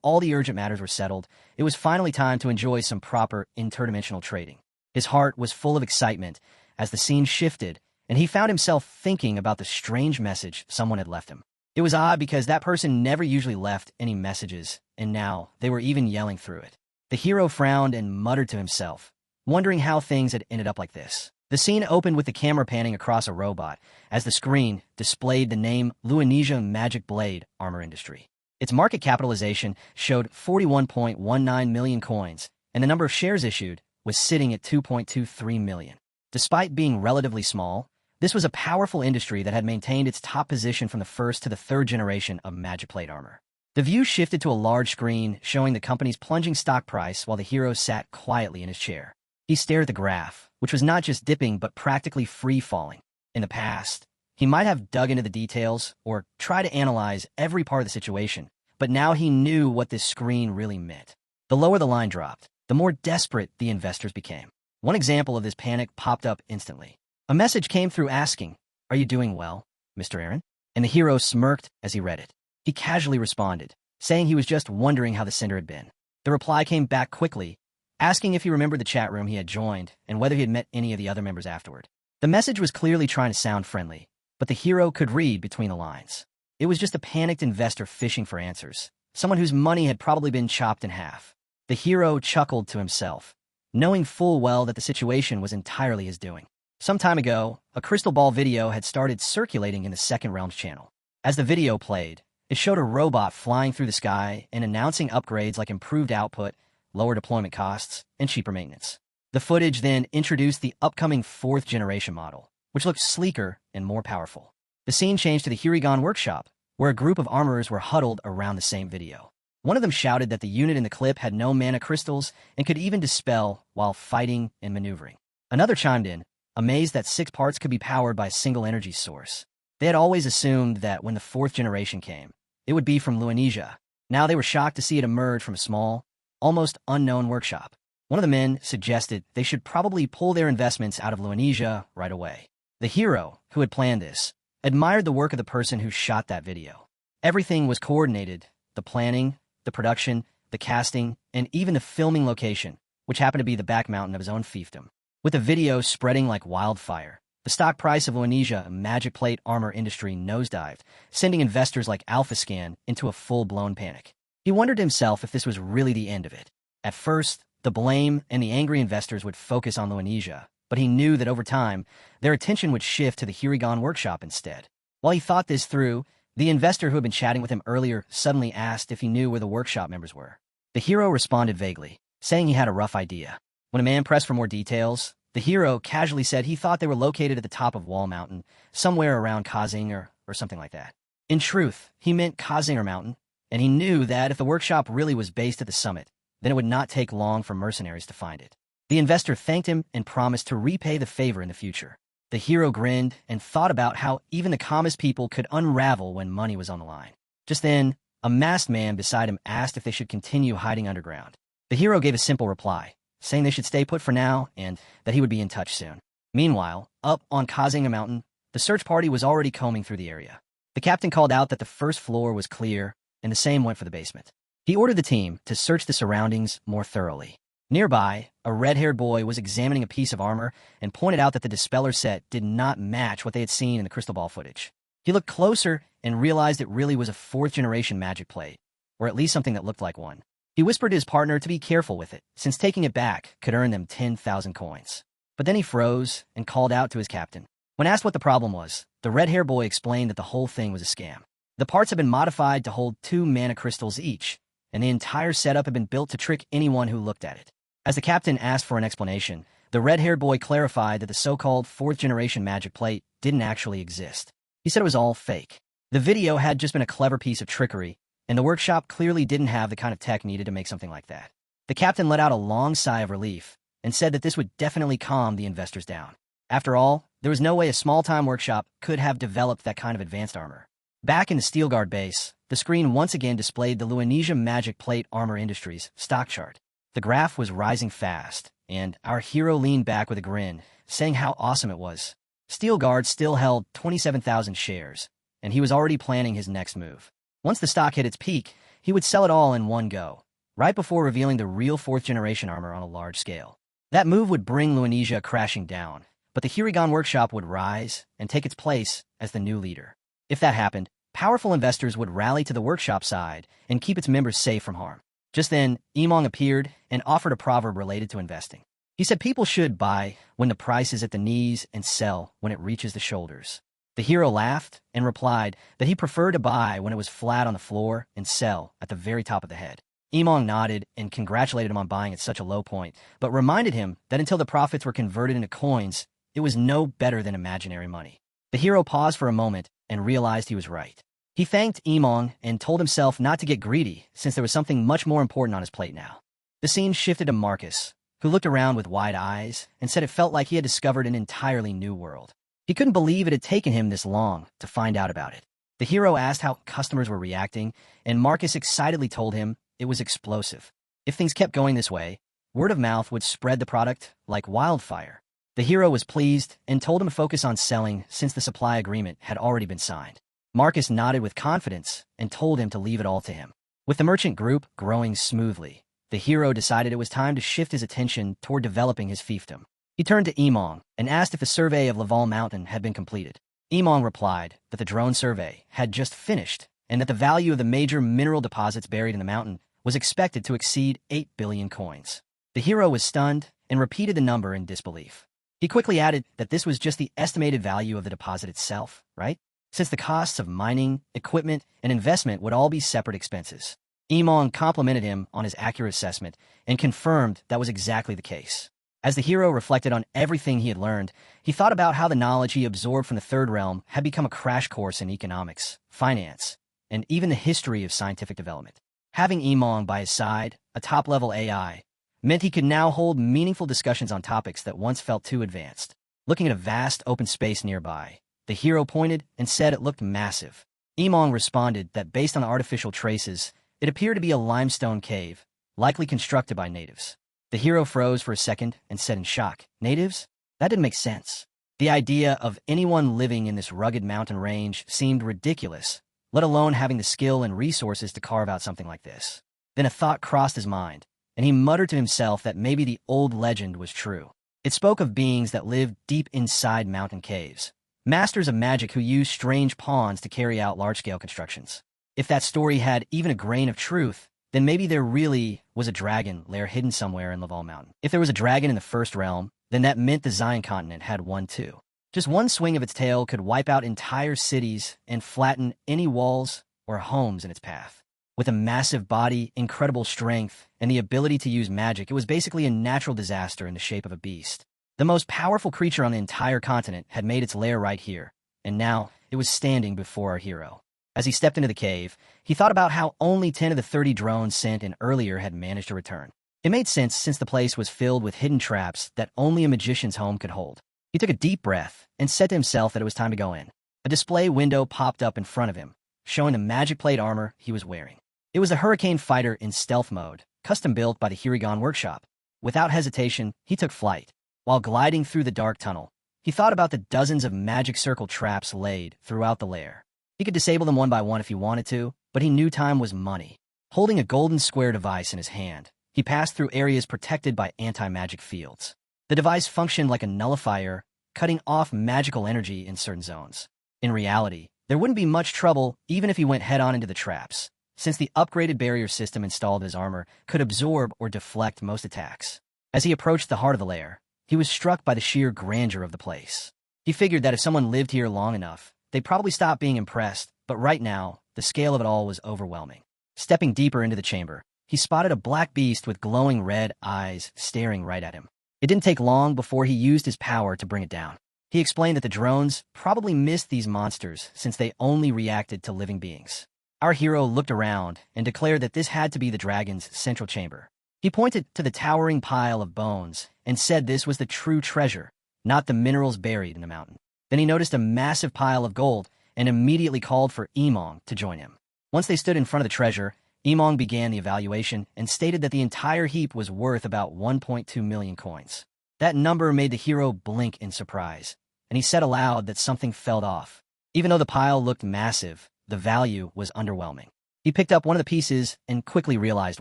Speaker 1: all the urgent matters were settled, it was finally time to enjoy some proper interdimensional trading. His heart was full of excitement as the scene shifted, and he found himself thinking about the strange message someone had left him. It was odd because that person never usually left any messages, and now they were even yelling through it. The hero frowned and muttered to himself, wondering how things had ended up like this. The scene opened with the camera panning across a robot as the screen displayed the name Luanesia Magic Blade Armor Industry. Its market capitalization showed 41.19 million coins, and the number of shares issued was sitting at 2.23 million. Despite being relatively small, this was a powerful industry that had maintained its top position from the first to the third generation of Magic Blade armor. The view shifted to a large screen showing the company's plunging stock price while the hero sat quietly in his chair. He stared at the graph, which was not just dipping but practically free-falling. In the past, he might have dug into the details or tried to analyze every part of the situation, but now he knew what this screen really meant. The lower the line dropped, the more desperate the investors became. One example of this panic popped up instantly. A message came through asking, "Are you doing well, Mr. Aaron?" And the hero smirked as he read it. He casually responded, saying he was just wondering how the sender had been. The reply came back quickly, asking if he remembered the chat room he had joined and whether he had met any of the other members afterward. The message was clearly trying to sound friendly, but the hero could read between the lines. It was just a panicked investor fishing for answers, someone whose money had probably been chopped in half. The hero chuckled to himself, knowing full well that the situation was entirely his doing. Some time ago, a crystal ball video had started circulating in the Second Realms channel. As the video played, it showed a robot flying through the sky and announcing upgrades like improved output, lower deployment costs, and cheaper maintenance. The footage then introduced the upcoming 4th generation model, which looked sleeker and more powerful. The scene changed to the Hirigan workshop, where a group of armorers were huddled around the same video. One of them shouted that the unit in the clip had no mana crystals and could even dispel while fighting and maneuvering. Another chimed in, amazed that 6 parts could be powered by a single energy source. They had always assumed that when the 4th generation came, it would be from Luanesia. Now they were shocked to see it emerge from a small, almost unknown workshop. One of the men suggested they should probably pull their investments out of Luanesia right away. The hero, who had planned this, admired the work of the person who shot that video. Everything was coordinated: the planning, the production, the casting, and even the filming location, which happened to be the back mountain of his own fiefdom. With the video spreading like wildfire, the stock price of Luanesia Magic Plate Armor Industry nosedived, sending investors like AlphaScan into a full-blown panic. He wondered to himself if this was really the end of it. At first, the blame and the angry investors would focus on Luanesia, but he knew that over time, their attention would shift to the Hirigan workshop instead. While he thought this through, the investor who had been chatting with him earlier suddenly asked if he knew where the workshop members were. The hero responded vaguely, saying he had a rough idea. When a man pressed for more details, the hero casually said he thought they were located at the top of Wall Mountain, somewhere around Kazinger or something like that. In truth, he meant Kazinger Mountain, and he knew that if the workshop really was based at the summit, then it would not take long for mercenaries to find it. The investor thanked him and promised to repay the favor in the future. The hero grinned and thought about how even the calmest people could unravel when money was on the line. Just then, a masked man beside him asked if they should continue hiding underground. The hero gave a simple reply, saying they should stay put for now and that he would be in touch soon. Meanwhile, up on Kazinga Mountain, the search party was already combing through the area. The captain called out that the first floor was clear, and the same went for the basement. He ordered the team to search the surroundings more thoroughly. Nearby, a red-haired boy was examining a piece of armor and pointed out that the dispeller set did not match what they had seen in the crystal ball footage. He looked closer and realized it really was a 4th-generation magic plate, or at least something that looked like one. He whispered to his partner to be careful with it, since taking it back could earn them 10,000 coins. But then he froze and called out to his captain. When asked what the problem was, the red-haired boy explained that the whole thing was a scam. The parts had been modified to hold 2 mana crystals each, and the entire setup had been built to trick anyone who looked at it. As the captain asked for an explanation, the red-haired boy clarified that the so-called 4th-generation magic plate didn't actually exist. He said it was all fake. The video had just been a clever piece of trickery, and the workshop clearly didn't have the kind of tech needed to make something like that. The captain let out a long sigh of relief and said that this would definitely calm the investors down. After all, there was no way a small-time workshop could have developed that kind of advanced armor. Back in the Steelguard base, the screen once again displayed the Luanesia Magic Plate Armor Industries stock chart. The graph was rising fast, and our hero leaned back with a grin, saying how awesome it was. Steel Guard still held 27,000 shares, and he was already planning his next move. Once the stock hit its peak, he would sell it all in one go, right before revealing the real 4th-generation armor on a large scale. That move would bring Luanesia crashing down, but the Hirigan Workshop would rise and take its place as the new leader. If that happened, powerful investors would rally to the workshop side and keep its members safe from harm. Just then, Emong appeared and offered a proverb related to investing. He said people should buy when the price is at the knees and sell when it reaches the shoulders. The hero laughed and replied that he preferred to buy when it was flat on the floor and sell at the very top of the head. Emong nodded and congratulated him on buying at such a low point, but reminded him that until the profits were converted into coins, it was no better than imaginary money. The hero paused for a moment and realized he was right. He thanked Emong and told himself not to get greedy, since there was something much more important on his plate now. The scene shifted to Marcus, who looked around with wide eyes and said it felt like he had discovered an entirely new world. He couldn't believe it had taken him this long to find out about it. The hero asked how customers were reacting, and Marcus excitedly told him it was explosive. If things kept going this way, word of mouth would spread the product like wildfire. The hero was pleased and told him to focus on selling since the supply agreement had already been signed. Marcus nodded with confidence and told him to leave it all to him. With the merchant group growing smoothly, the hero decided it was time to shift his attention toward developing his fiefdom. He turned to Emong and asked if a survey of Laval Mountain had been completed. Emong replied that the drone survey had just finished and that the value of the major mineral deposits buried in the mountain was expected to exceed 8 billion coins. The hero was stunned and repeated the number in disbelief. He quickly added that this was just the estimated value of the deposit itself, right? Since the costs of mining, equipment, and investment would all be separate expenses. Emong complimented him on his accurate assessment and confirmed that was exactly the case. As the hero reflected on everything he had learned, he thought about how the knowledge he absorbed from the Third Realm had become a crash course in economics, finance, and even the history of scientific development. Having Emong by his side, a top-level AI, meant he could now hold meaningful discussions on topics that once felt too advanced. Looking at a vast open space nearby, the hero pointed and said it looked massive. Emong responded that based on the artificial traces, it appeared to be a limestone cave, likely constructed by natives. The hero froze for a second and said in shock, "Natives? That didn't make sense." The idea of anyone living in this rugged mountain range seemed ridiculous, let alone having the skill and resources to carve out something like this. Then a thought crossed his mind, and he muttered to himself that maybe the old legend was true. It spoke of beings that lived deep inside mountain caves, masters of magic who used strange pawns to carry out large-scale constructions. If that story had even a grain of truth, then maybe there really was a dragon lair hidden somewhere in Laval Mountain. If there was a dragon in the First Realm, then that meant the Zion continent had one too. Just one swing of its tail could wipe out entire cities and flatten any walls or homes in its path. With a massive body, incredible strength, and the ability to use magic, it was basically a natural disaster in the shape of a beast. The most powerful creature on the entire continent had made its lair right here, and now it was standing before our hero. As he stepped into the cave, he thought about how only 10 of the 30 drones sent in earlier had managed to return. It made sense since the place was filled with hidden traps that only a magician's home could hold. He took a deep breath and said to himself that it was time to go in. A display window popped up in front of him, showing the magic plate armor he was wearing. It was a Hurricane Fighter in stealth mode, custom built by the Hirigan Workshop. Without hesitation, he took flight. While gliding through the dark tunnel, he thought about the dozens of magic circle traps laid throughout the lair. He could disable them one by one if he wanted to, but he knew time was money. Holding a golden square device in his hand, he passed through areas protected by anti-magic fields. The device functioned like a nullifier, cutting off magical energy in certain zones. In reality, there wouldn't be much trouble even if he went head-on into the traps, since the upgraded barrier system installed in his armor could absorb or deflect most attacks. As he approached the heart of the lair, he was struck by the sheer grandeur of the place. He figured that if someone lived here long enough, they'd probably stop being impressed, but right now, the scale of it all was overwhelming. Stepping deeper into the chamber, he spotted a black beast with glowing red eyes staring right at him. It didn't take long before he used his power to bring it down. He explained that the drones probably missed these monsters since they only reacted to living beings. Our hero looked around and declared that this had to be the dragon's central chamber. He pointed to the towering pile of bones and said this was the true treasure, not the minerals buried in the mountain. Then he noticed a massive pile of gold and immediately called for Emong to join him. Once they stood in front of the treasure, Emong began the evaluation and stated that the entire heap was worth about 1.2 million coins. That number made the hero blink in surprise, and he said aloud that something fell off. Even though the pile looked massive, the value was underwhelming. He picked up one of the pieces and quickly realized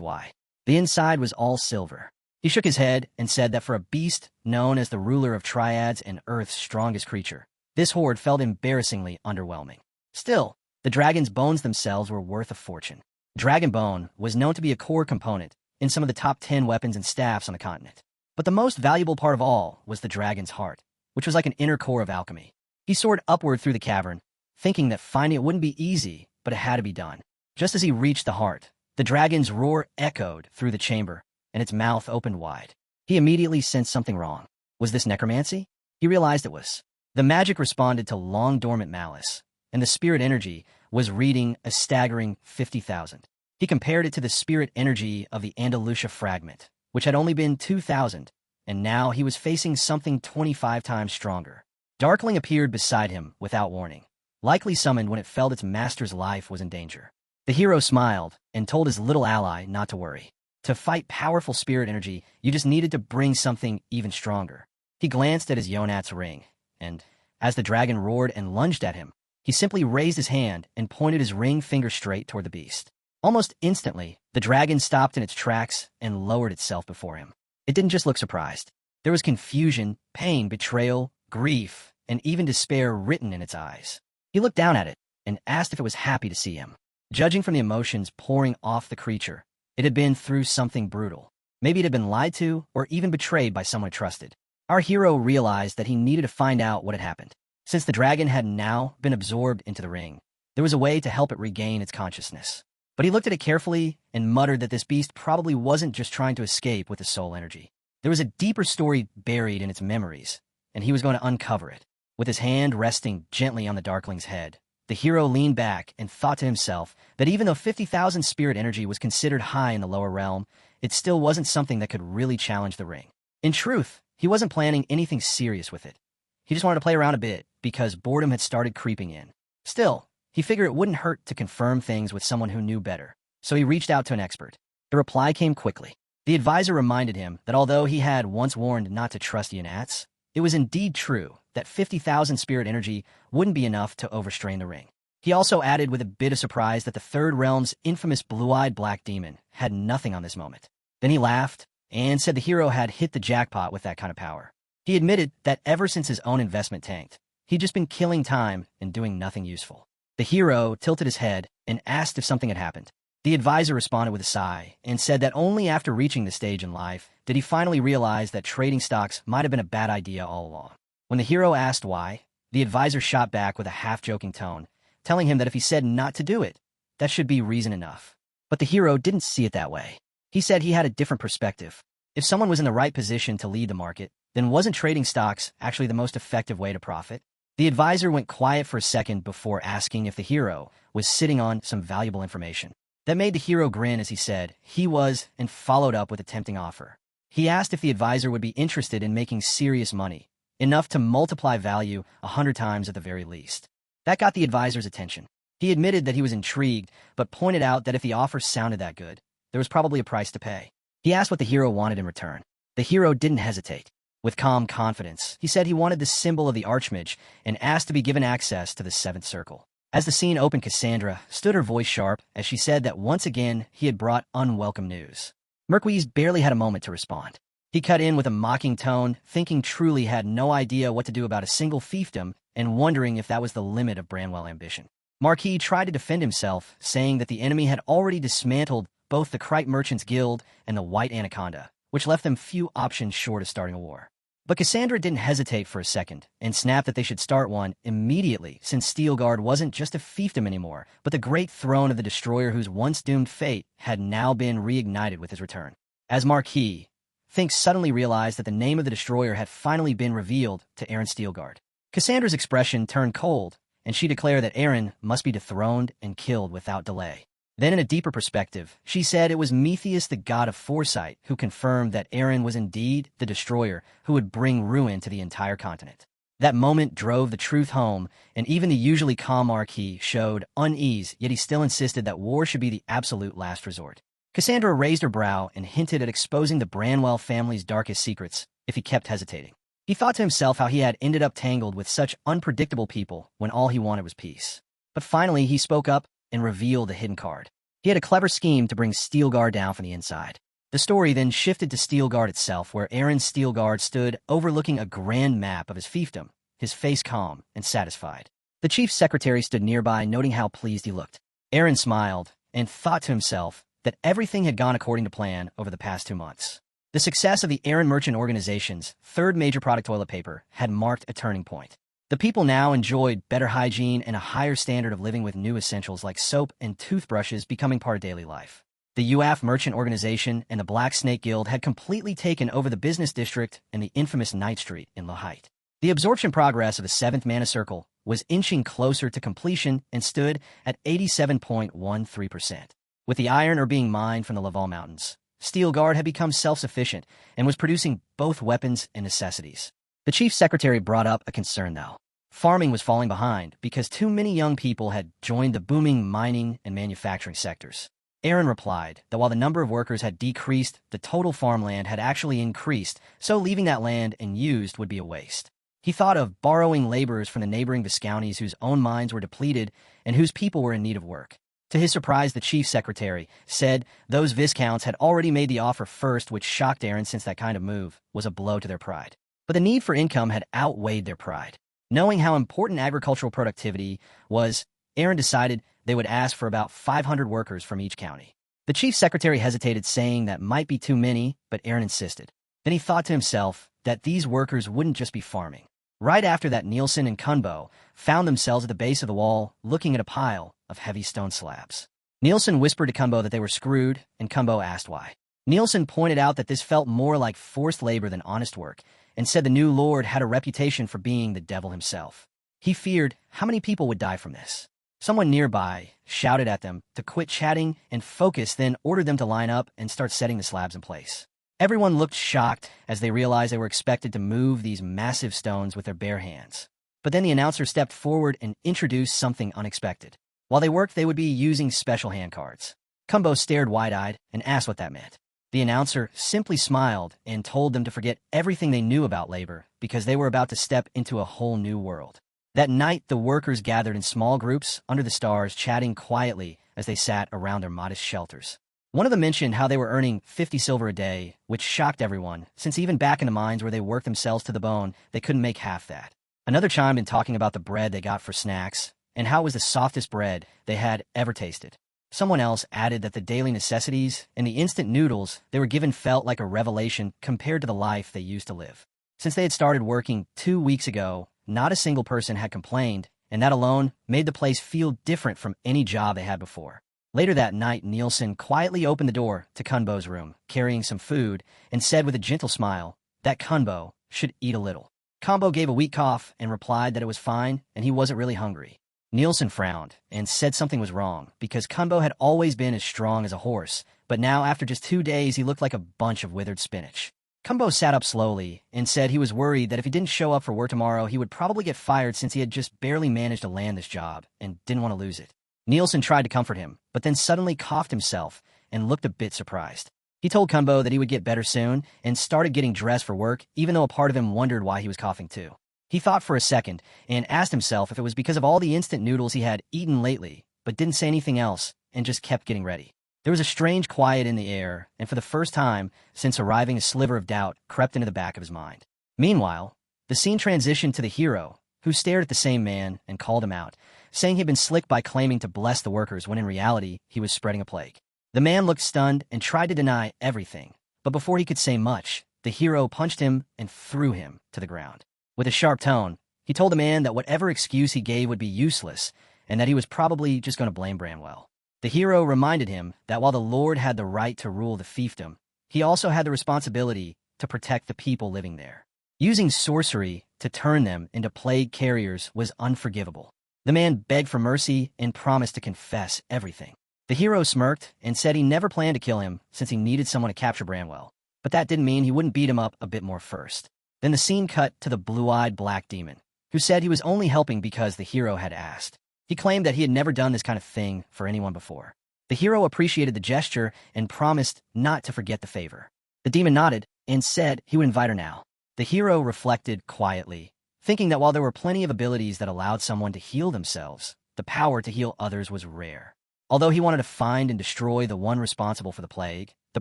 Speaker 1: why. The inside was all silver. He shook his head and said that for a beast known as the ruler of triads and Earth's strongest creature, this hoard felt embarrassingly underwhelming. Still, the dragon's bones themselves were worth a fortune. Dragon bone was known to be a core component in some of the top 10 weapons and staffs on the continent. But the most valuable part of all was the dragon's heart, which was like an inner core of alchemy. He soared upward through the cavern, thinking that finding it wouldn't be easy, but it had to be done. Just as he reached the heart, the dragon's roar echoed through the chamber, and its mouth opened wide. He immediately sensed something wrong. Was this necromancy? He realized it was. The magic responded to long-dormant malice, and the spirit energy was reading a staggering 50,000. He compared it to the spirit energy of the Andalusia fragment, which had only been 2,000, and now he was facing something 25 times stronger. Darkling appeared beside him without warning, likely summoned when it felt its master's life was in danger. The hero smiled and told his little ally not to worry. To fight powerful spirit energy, you just needed to bring something even stronger. He glanced at his Yonat's ring, and as the dragon roared and lunged at him, he simply raised his hand and pointed his ring finger straight toward the beast. Almost instantly, the dragon stopped in its tracks and lowered itself before him. It didn't just look surprised. There was confusion, pain, betrayal, grief, and even despair written in its eyes. He looked down at it and asked if it was happy to see him. Judging from the emotions pouring off the creature, it had been through something brutal. Maybe it had been lied to or even betrayed by someone it trusted. Our hero realized that he needed to find out what had happened. Since the dragon had now been absorbed into the ring, there was a way to help it regain its consciousness. But he looked at it carefully and muttered that this beast probably wasn't just trying to escape with the soul energy. There was a deeper story buried in its memories, and he was going to uncover it. With his hand resting gently on the Darkling's head, the hero leaned back and thought to himself that even though 50,000 spirit energy was considered high in the lower realm, it still wasn't something that could really challenge the ring. In truth, he wasn't planning anything serious with it. He just wanted to play around a bit because boredom had started creeping in. Still, he figured it wouldn't hurt to confirm things with someone who knew better, so he reached out to an expert. The reply came quickly. The advisor reminded him that although he had once warned not to trust Yonats, it was indeed true that 50,000 spirit energy wouldn't be enough to overstrain the ring. He also added with a bit of surprise that the Third Realm's infamous blue-eyed black demon had nothing on this moment. Then he laughed and said the hero had hit the jackpot with that kind of power. He admitted that ever since his own investment tanked, he'd just been killing time and doing nothing useful. The hero tilted his head and asked if something had happened. The advisor responded with a sigh and said that only after reaching this stage in life did he finally realize that trading stocks might have been a bad idea all along. When the hero asked why, the advisor shot back with a half-joking tone, telling him that if he said not to do it, that should be reason enough. But the hero didn't see it that way. He said he had a different perspective. If someone was in the right position to lead the market, then wasn't trading stocks actually the most effective way to profit? The advisor went quiet for a second before asking if the hero was sitting on some valuable information. That made the hero grin as he said he was, and followed up with a tempting offer. He asked if the advisor would be interested in making serious money, enough to multiply value 100 times at the very least. That got the advisor's attention. He admitted that he was intrigued, but pointed out that if the offer sounded that good, there was probably a price to pay. He asked what the hero wanted in return. The hero didn't hesitate. With calm confidence, he said he wanted the symbol of the Archmage and asked to be given access to the Seventh Circle. As the scene opened, Cassandra stood her voice sharp as she said that once again he had brought unwelcome news. Marquise barely had a moment to respond. He cut in with a mocking tone, thinking Truly had no idea what to do about a single fiefdom and wondering if that was the limit of Branwell ambition. Marquis tried to defend himself, saying that the enemy had already dismantled both the Krite Merchants Guild and the White Anaconda, which left them few options short of starting a war. But Cassandra didn't hesitate for a second and snapped that they should start one immediately, since Steelguard wasn't just a fiefdom anymore, but the great throne of the destroyer whose once doomed fate had now been reignited with his return. As Marquis, Fink suddenly realized that the name of the destroyer had finally been revealed to Aaron Steelguard. Cassandra's expression turned cold, and she declared that Aaron must be dethroned and killed without delay. Then in a deeper perspective, she said it was Metheus, the god of foresight, who confirmed that Aaron was indeed the destroyer who would bring ruin to the entire continent. That moment drove the truth home, and even the usually calm Marquis showed unease, yet he still insisted that war should be the absolute last resort. Cassandra raised her brow and hinted at exposing the Branwell family's darkest secrets if he kept hesitating. He thought to himself how he had ended up tangled with such unpredictable people when all he wanted was peace. But finally he spoke up and revealed the hidden card. He had a clever scheme to bring Steelguard down from the inside. The story then shifted to Steelguard itself, where Aaron Steelguard stood overlooking a grand map of his fiefdom, his face calm and satisfied. The chief secretary stood nearby, noting how pleased he looked. Aaron smiled and thought to himself that everything had gone according to plan over the past 2 months. The success of the Aaron Merchant Organization's third major product, toilet paper, had marked a turning point. The people now enjoyed better hygiene and a higher standard of living, with new essentials like soap and toothbrushes becoming part of daily life. The UAF Merchant Organization and the Black Snake Guild had completely taken over the business district and the infamous Night Street in Lahite. The absorption progress of the 7th Mana Circle was inching closer to completion and stood at 87.13%. With the iron ore being mined from the Laval Mountains, Steelguard had become self-sufficient and was producing both weapons and necessities. The chief secretary brought up a concern, though. Farming was falling behind because too many young people had joined the booming mining and manufacturing sectors. Aaron replied that while the number of workers had decreased, the total farmland had actually increased, so leaving that land unused would be a waste. He thought of borrowing laborers from the neighboring Viscounties whose own mines were depleted and whose people were in need of work. To his surprise, the chief secretary said those Viscounts had already made the offer first, which shocked Aaron since that kind of move was a blow to their pride. But the need for income had outweighed their pride. Knowing how important agricultural productivity was, Aaron decided they would ask for about 500 workers from each county. The chief secretary hesitated, saying that might be too many, but Aaron insisted. Then he thought to himself that these workers wouldn't just be farming. Right after that, Nielsen and Kunbo found themselves at the base of the wall, looking at a pile of heavy stone slabs. Nielsen whispered to Kunbo that they were screwed, and Kunbo asked why. Nielsen pointed out that this felt more like forced labor than honest work, and said the new lord had a reputation for being the devil himself. He feared how many people would die from this. Someone nearby shouted at them to quit chatting and focus, then ordered them to line up and start setting the slabs in place. Everyone looked shocked as they realized they were expected to move these massive stones with their bare hands. But then the announcer stepped forward and introduced something unexpected. While they worked, they would be using special hand cards. Kunbo stared wide-eyed and asked what that meant. The announcer simply smiled and told them to forget everything they knew about labor because they were about to step into a whole new world. That night, the workers gathered in small groups under the stars, chatting quietly as they sat around their modest shelters. One of them mentioned how they were earning 50 silver a day, which shocked everyone, since even back in the mines where they worked themselves to the bone, they couldn't make half that. Another chimed in, talking about the bread they got for snacks and how it was the softest bread they had ever tasted. Someone else added that the daily necessities and the instant noodles they were given felt like a revelation compared to the life they used to live. Since they had started working 2 weeks ago, not a single person had complained, and that alone made the place feel different from any job they had before. Later that night, Nielsen quietly opened the door to Kunbo's room, carrying some food, and said with a gentle smile that Kunbo should eat a little. Kunbo gave a weak cough and replied that it was fine and he wasn't really hungry. Nielsen frowned and said something was wrong, because Kunbo had always been as strong as a horse, but now after just 2 days he looked like a bunch of withered spinach. Kunbo sat up slowly and said he was worried that if he didn't show up for work tomorrow, he would probably get fired, since he had just barely managed to land this job and didn't want to lose it. Nielsen tried to comfort him, but then suddenly coughed himself and looked a bit surprised. He told Kunbo that he would get better soon and started getting dressed for work, even though a part of him wondered why he was coughing too. He thought for a second and asked himself if it was because of all the instant noodles he had eaten lately, but didn't say anything else and just kept getting ready. There was a strange quiet in the air, and for the first time since arriving, a sliver of doubt crept into the back of his mind. Meanwhile, the scene transitioned to the hero, who stared at the same man and called him out, saying he'd been slick by claiming to bless the workers when in reality he was spreading a plague. The man looked stunned and tried to deny everything, but before he could say much, the hero punched him and threw him to the ground. With a sharp tone, he told the man that whatever excuse he gave would be useless, and that he was probably just going to blame Branwell. The hero reminded him that while the Lord had the right to rule the fiefdom, he also had the responsibility to protect the people living there. Using sorcery to turn them into plague carriers was unforgivable. The man begged for mercy and promised to confess everything. The hero smirked and said he never planned to kill him, since he needed someone to capture Branwell, but that didn't mean he wouldn't beat him up a bit more first. Then the scene cut to the blue-eyed black demon, who said he was only helping because the hero had asked. He claimed that he had never done this kind of thing for anyone before. The hero appreciated the gesture and promised not to forget the favor. The demon nodded and said he would invite her now. The hero reflected quietly, thinking that while there were plenty of abilities that allowed someone to heal themselves, the power to heal others was rare. Although he wanted to find and destroy the one responsible for the plague, the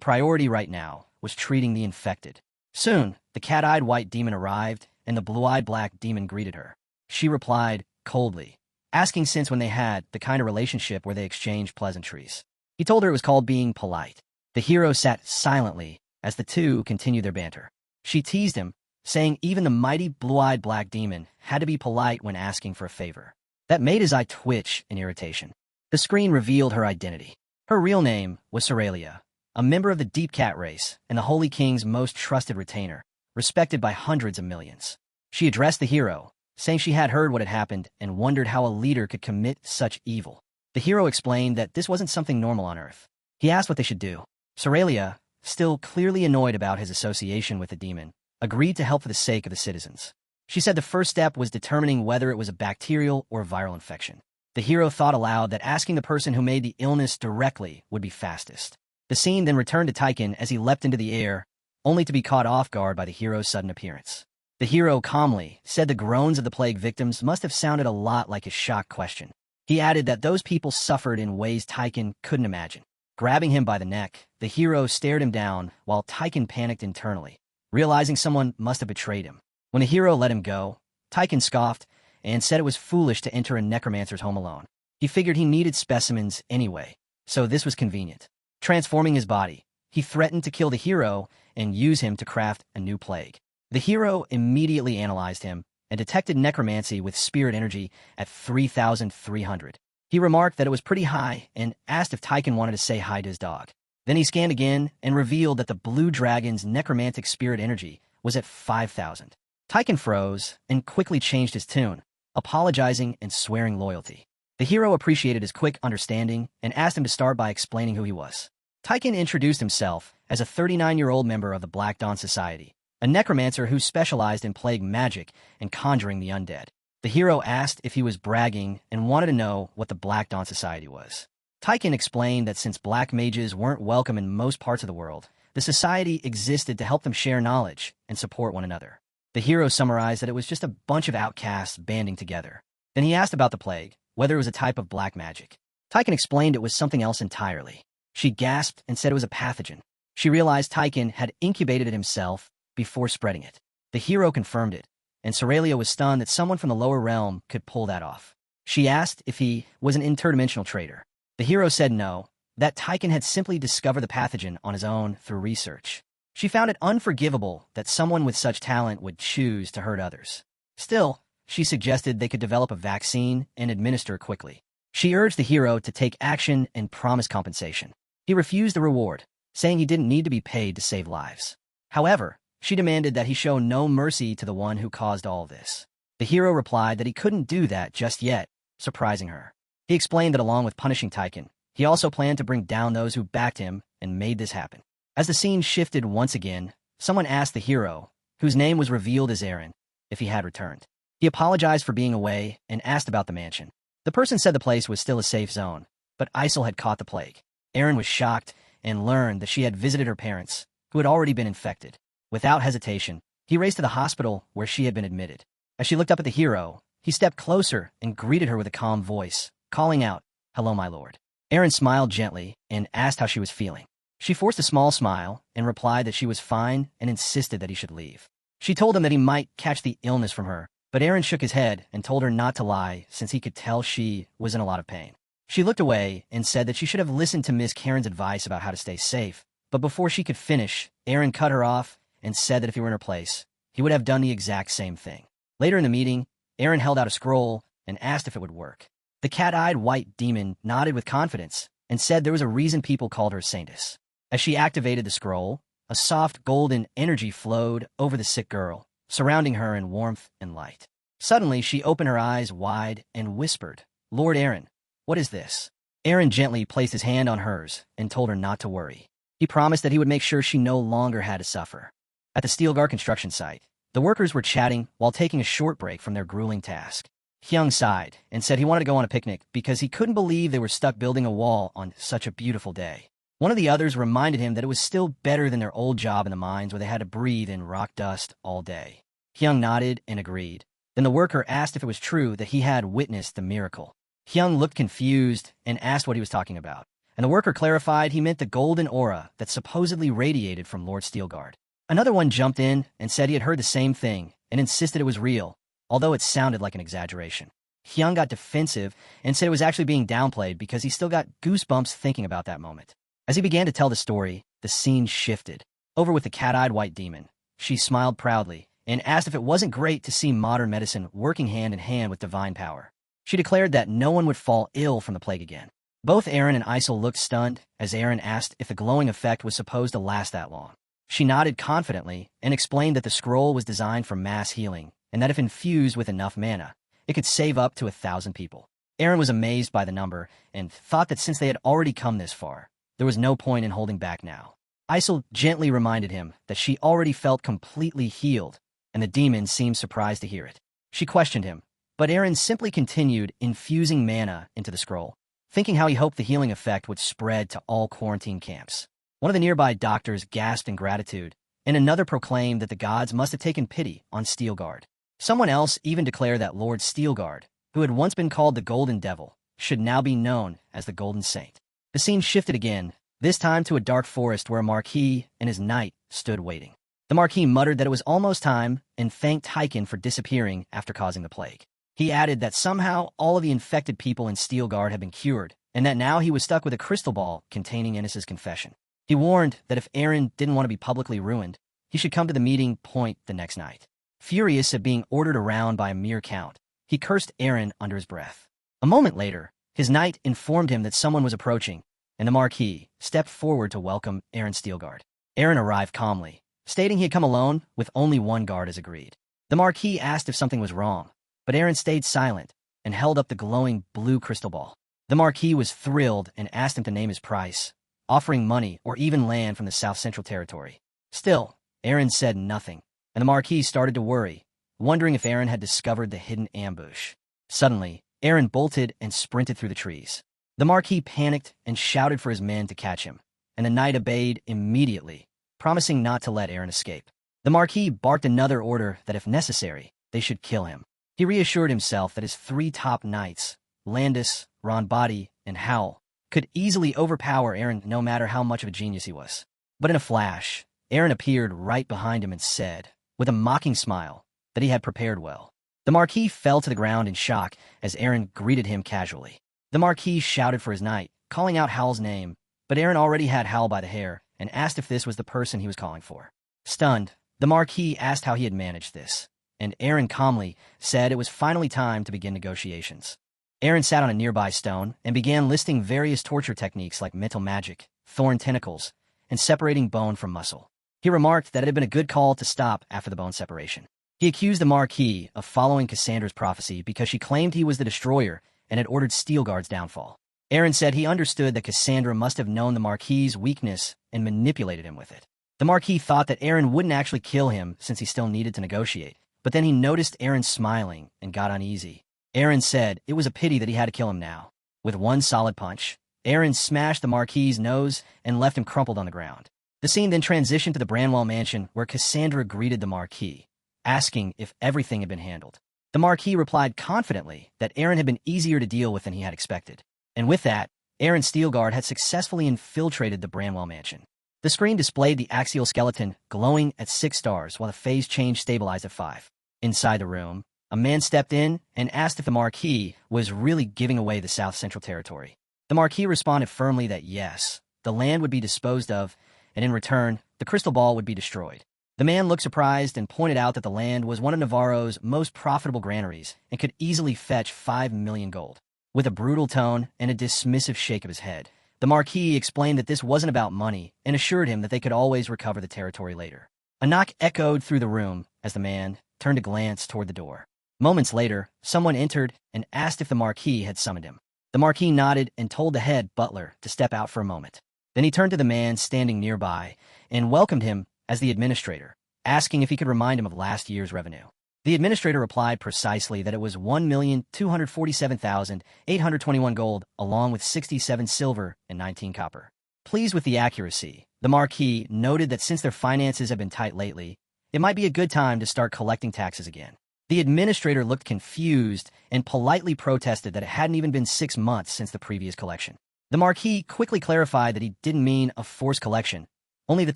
Speaker 1: priority right now was treating the infected. Soon, the cat-eyed white demon arrived, and the blue-eyed black demon greeted her. She replied coldly, asking since when they had the kind of relationship where they exchanged pleasantries. He told her it was called being polite. The hero sat silently as the two continued their banter. She teased him, saying even the mighty blue-eyed black demon had to be polite when asking for a favor. That made his eye twitch in irritation. The screen revealed her identity. Her real name was Soralia, a member of the Deep Cat race and the Holy King's most trusted retainer, respected by hundreds of millions. She addressed the hero, saying she had heard what had happened and wondered how a leader could commit such evil. The hero explained that this wasn't something normal on Earth. He asked what they should do. Soralia, still clearly annoyed about his association with the demon, agreed to help for the sake of the citizens. She said the first step was determining whether it was a bacterial or viral infection. The hero thought aloud that asking the person who made the illness directly would be fastest. The scene then returned to Taiken as he leapt into the air, only to be caught off guard by the hero's sudden appearance. The hero calmly said the groans of the plague victims must have sounded a lot like his shocked question. He added that those people suffered in ways Taiken couldn't imagine. Grabbing him by the neck, the hero stared him down while Taiken panicked internally, realizing someone must have betrayed him. When the hero let him go, Taiken scoffed and said it was foolish to enter a necromancer's home alone. He figured he needed specimens anyway, so this was convenient. Transforming his body, he threatened to kill the hero and use him to craft a new plague. The hero immediately analyzed him and detected necromancy with spirit energy at 3,300. He remarked that it was pretty high and asked if Taiken wanted to say hi to his dog. Then he scanned again and revealed that the blue dragon's necromantic spirit energy was at 5,000. Taiken froze and quickly changed his tune, apologizing and swearing loyalty. The hero appreciated his quick understanding and asked him to start by explaining who he was. Taiken introduced himself as a 39-year-old member of the Black Dawn Society, a necromancer who specialized in plague magic and conjuring the undead. The hero asked if he was bragging and wanted to know what the Black Dawn Society was. Taiken explained that since black mages weren't welcome in most parts of the world, the society existed to help them share knowledge and support one another. The hero summarized that it was just a bunch of outcasts banding together. Then he asked about the plague, whether it was a type of black magic. Taiken explained it was something else entirely. She gasped and said it was a pathogen. She realized Taiken had incubated it himself before spreading it. The hero confirmed it, and Soralia was stunned that someone from the lower realm could pull that off. She asked if he was an interdimensional traitor. The hero said no, that Taiken had simply discovered the pathogen on his own through research. She found it unforgivable that someone with such talent would choose to hurt others. Still, she suggested they could develop a vaccine and administer quickly. She urged the hero to take action and promise compensation. He refused the reward, saying he didn't need to be paid to save lives. However, she demanded that he show no mercy to the one who caused all this. The hero replied that he couldn't do that just yet, surprising her. He explained that along with punishing Taiken, he also planned to bring down those who backed him and made this happen. As the scene shifted once again, someone asked the hero, whose name was revealed as Aaron, if he had returned. He apologized for being away and asked about the mansion. The person said the place was still a safe zone, but ISIL had caught the plague. Aaron was shocked and learned that she had visited her parents, who had already been infected. Without hesitation, he raced to the hospital where she had been admitted. As she looked up at the hero, he stepped closer and greeted her with a calm voice, calling out, "Hello, my lord." Aaron smiled gently and asked how she was feeling. She forced a small smile and replied that she was fine and insisted that he should leave. She told him that he might catch the illness from her, but Aaron shook his head and told her not to lie since he could tell she was in a lot of pain. She looked away and said that she should have listened to Miss Karen's advice about how to stay safe, but before she could finish, Aaron cut her off and said that if he were in her place, he would have done the exact same thing. Later in the meeting, Aaron held out a scroll and asked if it would work. The cat-eyed white demon nodded with confidence and said there was a reason people called her Saintess. As she activated the scroll, a soft golden energy flowed over the sick girl, surrounding her in warmth and light. Suddenly, she opened her eyes wide and whispered, "Lord Aaron, what is this?" Aaron gently placed his hand on hers and told her not to worry. He promised that he would make sure she no longer had to suffer. At the Steelgar construction site, The workers were chatting while taking a short break from their grueling task. Hyung sighed and said he wanted to go on a picnic because he couldn't believe they were stuck building a wall on such a beautiful day. One of the others reminded him that it was still better than their old job in the mines where they had to breathe in rock dust all day. Hyung nodded and agreed. Then the worker asked if it was true that he had witnessed the miracle. Hyung looked confused and asked what he was talking about, and the worker clarified he meant the golden aura that supposedly radiated from Lord Steelguard. Another one jumped in and said he had heard the same thing and insisted it was real, although it sounded like an exaggeration. Hyung got defensive and said it was actually being downplayed because he still got goosebumps thinking about that moment. As he began to tell the story, the scene shifted. Over with the cat-eyed white demon. She smiled proudly and asked if it wasn't great to see modern medicine working hand in hand with divine power. She declared that no one would fall ill from the plague again. Both Aaron and Isel looked stunned as Aaron asked if the glowing effect was supposed to last that long. She nodded confidently and explained that the scroll was designed for mass healing and that if infused with enough mana, it could save up to 1,000 people. Aaron was amazed by the number and thought that since they had already come this far, there was no point in holding back now. Isel gently reminded him that she already felt completely healed, and the demon seemed surprised to hear it. She questioned him, but Aaron simply continued infusing mana into the scroll, thinking how he hoped the healing effect would spread to all quarantine camps. One of the nearby doctors gasped in gratitude, and another proclaimed that the gods must have taken pity on Steelguard. Someone else even declared that Lord Steelguard, who had once been called the Golden Devil, should now be known as the Golden Saint. The scene shifted again, this time to a dark forest where a Marquis and his knight stood waiting. The Marquis muttered that it was almost time and thanked Tyken for disappearing after causing the plague. He added that somehow all of the infected people in Steelguard had been cured, and that now he was stuck with a crystal ball containing Ennis's confession. He warned that if Aaron didn't want to be publicly ruined, he should come to the meeting point the next night. Furious at being ordered around by a mere count, he cursed Aaron under his breath. A moment later, his knight informed him that someone was approaching, and the Marquis stepped forward to welcome Aaron Steelguard. Aaron arrived calmly, stating he had come alone with only one guard as agreed. The Marquis asked if something was wrong, but Aaron stayed silent and held up the glowing blue crystal ball. The Marquis was thrilled and asked him to name his price, offering money or even land from the South Central Territory. Still, Aaron said nothing, and the Marquis started to worry, wondering if Aaron had discovered the hidden ambush. Suddenly, Aaron bolted and sprinted through the trees. The Marquis panicked and shouted for his men to catch him, and the knight obeyed immediately, promising not to let Aaron escape. The Marquis barked another order that if necessary, they should kill him. He reassured himself that his 3 top knights, Landis, Ronbody, and Howl, could easily overpower Aaron no matter how much of a genius he was. But in a flash, Aaron appeared right behind him and said, with a mocking smile, that he had prepared well. The Marquis fell to the ground in shock as Aaron greeted him casually. The Marquis shouted for his knight, calling out Howl's name, but Aaron already had Howl by the hair and asked if this was the person he was calling for. Stunned, the Marquis asked how he had managed this, and Aaron calmly said it was finally time to begin negotiations. Aaron sat on a nearby stone and began listing various torture techniques like mental magic, thorn tentacles, and separating bone from muscle. He remarked that it had been a good call to stop after the bone separation. He accused the Marquis of following Cassandra's prophecy because she claimed he was the destroyer and had ordered Steelguard's downfall. Aaron said he understood that Cassandra must have known the Marquis' weakness and manipulated him with it. The Marquis thought that Aaron wouldn't actually kill him since he still needed to negotiate, but then he noticed Aaron smiling and got uneasy. Aaron said it was a pity that he had to kill him now. With one solid punch, Aaron smashed the Marquis' nose and left him crumpled on the ground. The scene then transitioned to the Branwell mansion where Cassandra greeted the Marquis, asking if everything had been handled. The Marquis replied confidently that Aaron had been easier to deal with than he had expected. And with that, Aaron Steelguard had successfully infiltrated the Branwell mansion. The screen displayed the axial skeleton glowing at 6 stars while the phase change stabilized at 5. Inside the room, a man stepped in and asked if the Marquis was really giving away the South Central Territory. The Marquis responded firmly that yes, the land would be disposed of, and in return, the crystal ball would be destroyed. The man looked surprised and pointed out that the land was one of Navarro's most profitable granaries and could easily fetch 5 million gold. With a brutal tone and a dismissive shake of his head, the Marquis explained that this wasn't about money and assured him that they could always recover the territory later. A knock echoed through the room as the man turned to glance toward the door. Moments later, someone entered and asked if the Marquis had summoned him. The Marquis nodded and told the head butler to step out for a moment. Then he turned to the man standing nearby and welcomed him as the administrator, asking if he could remind him of last year's revenue. The administrator replied precisely that it was 1,247,821 gold, along with 67 silver and 19 copper. Pleased with the accuracy, the Marquis noted that since their finances have been tight lately, it might be a good time to start collecting taxes again. The administrator looked confused and politely protested that it hadn't even been 6 months since the previous collection. The Marquis quickly clarified that he didn't mean a forced collection, only that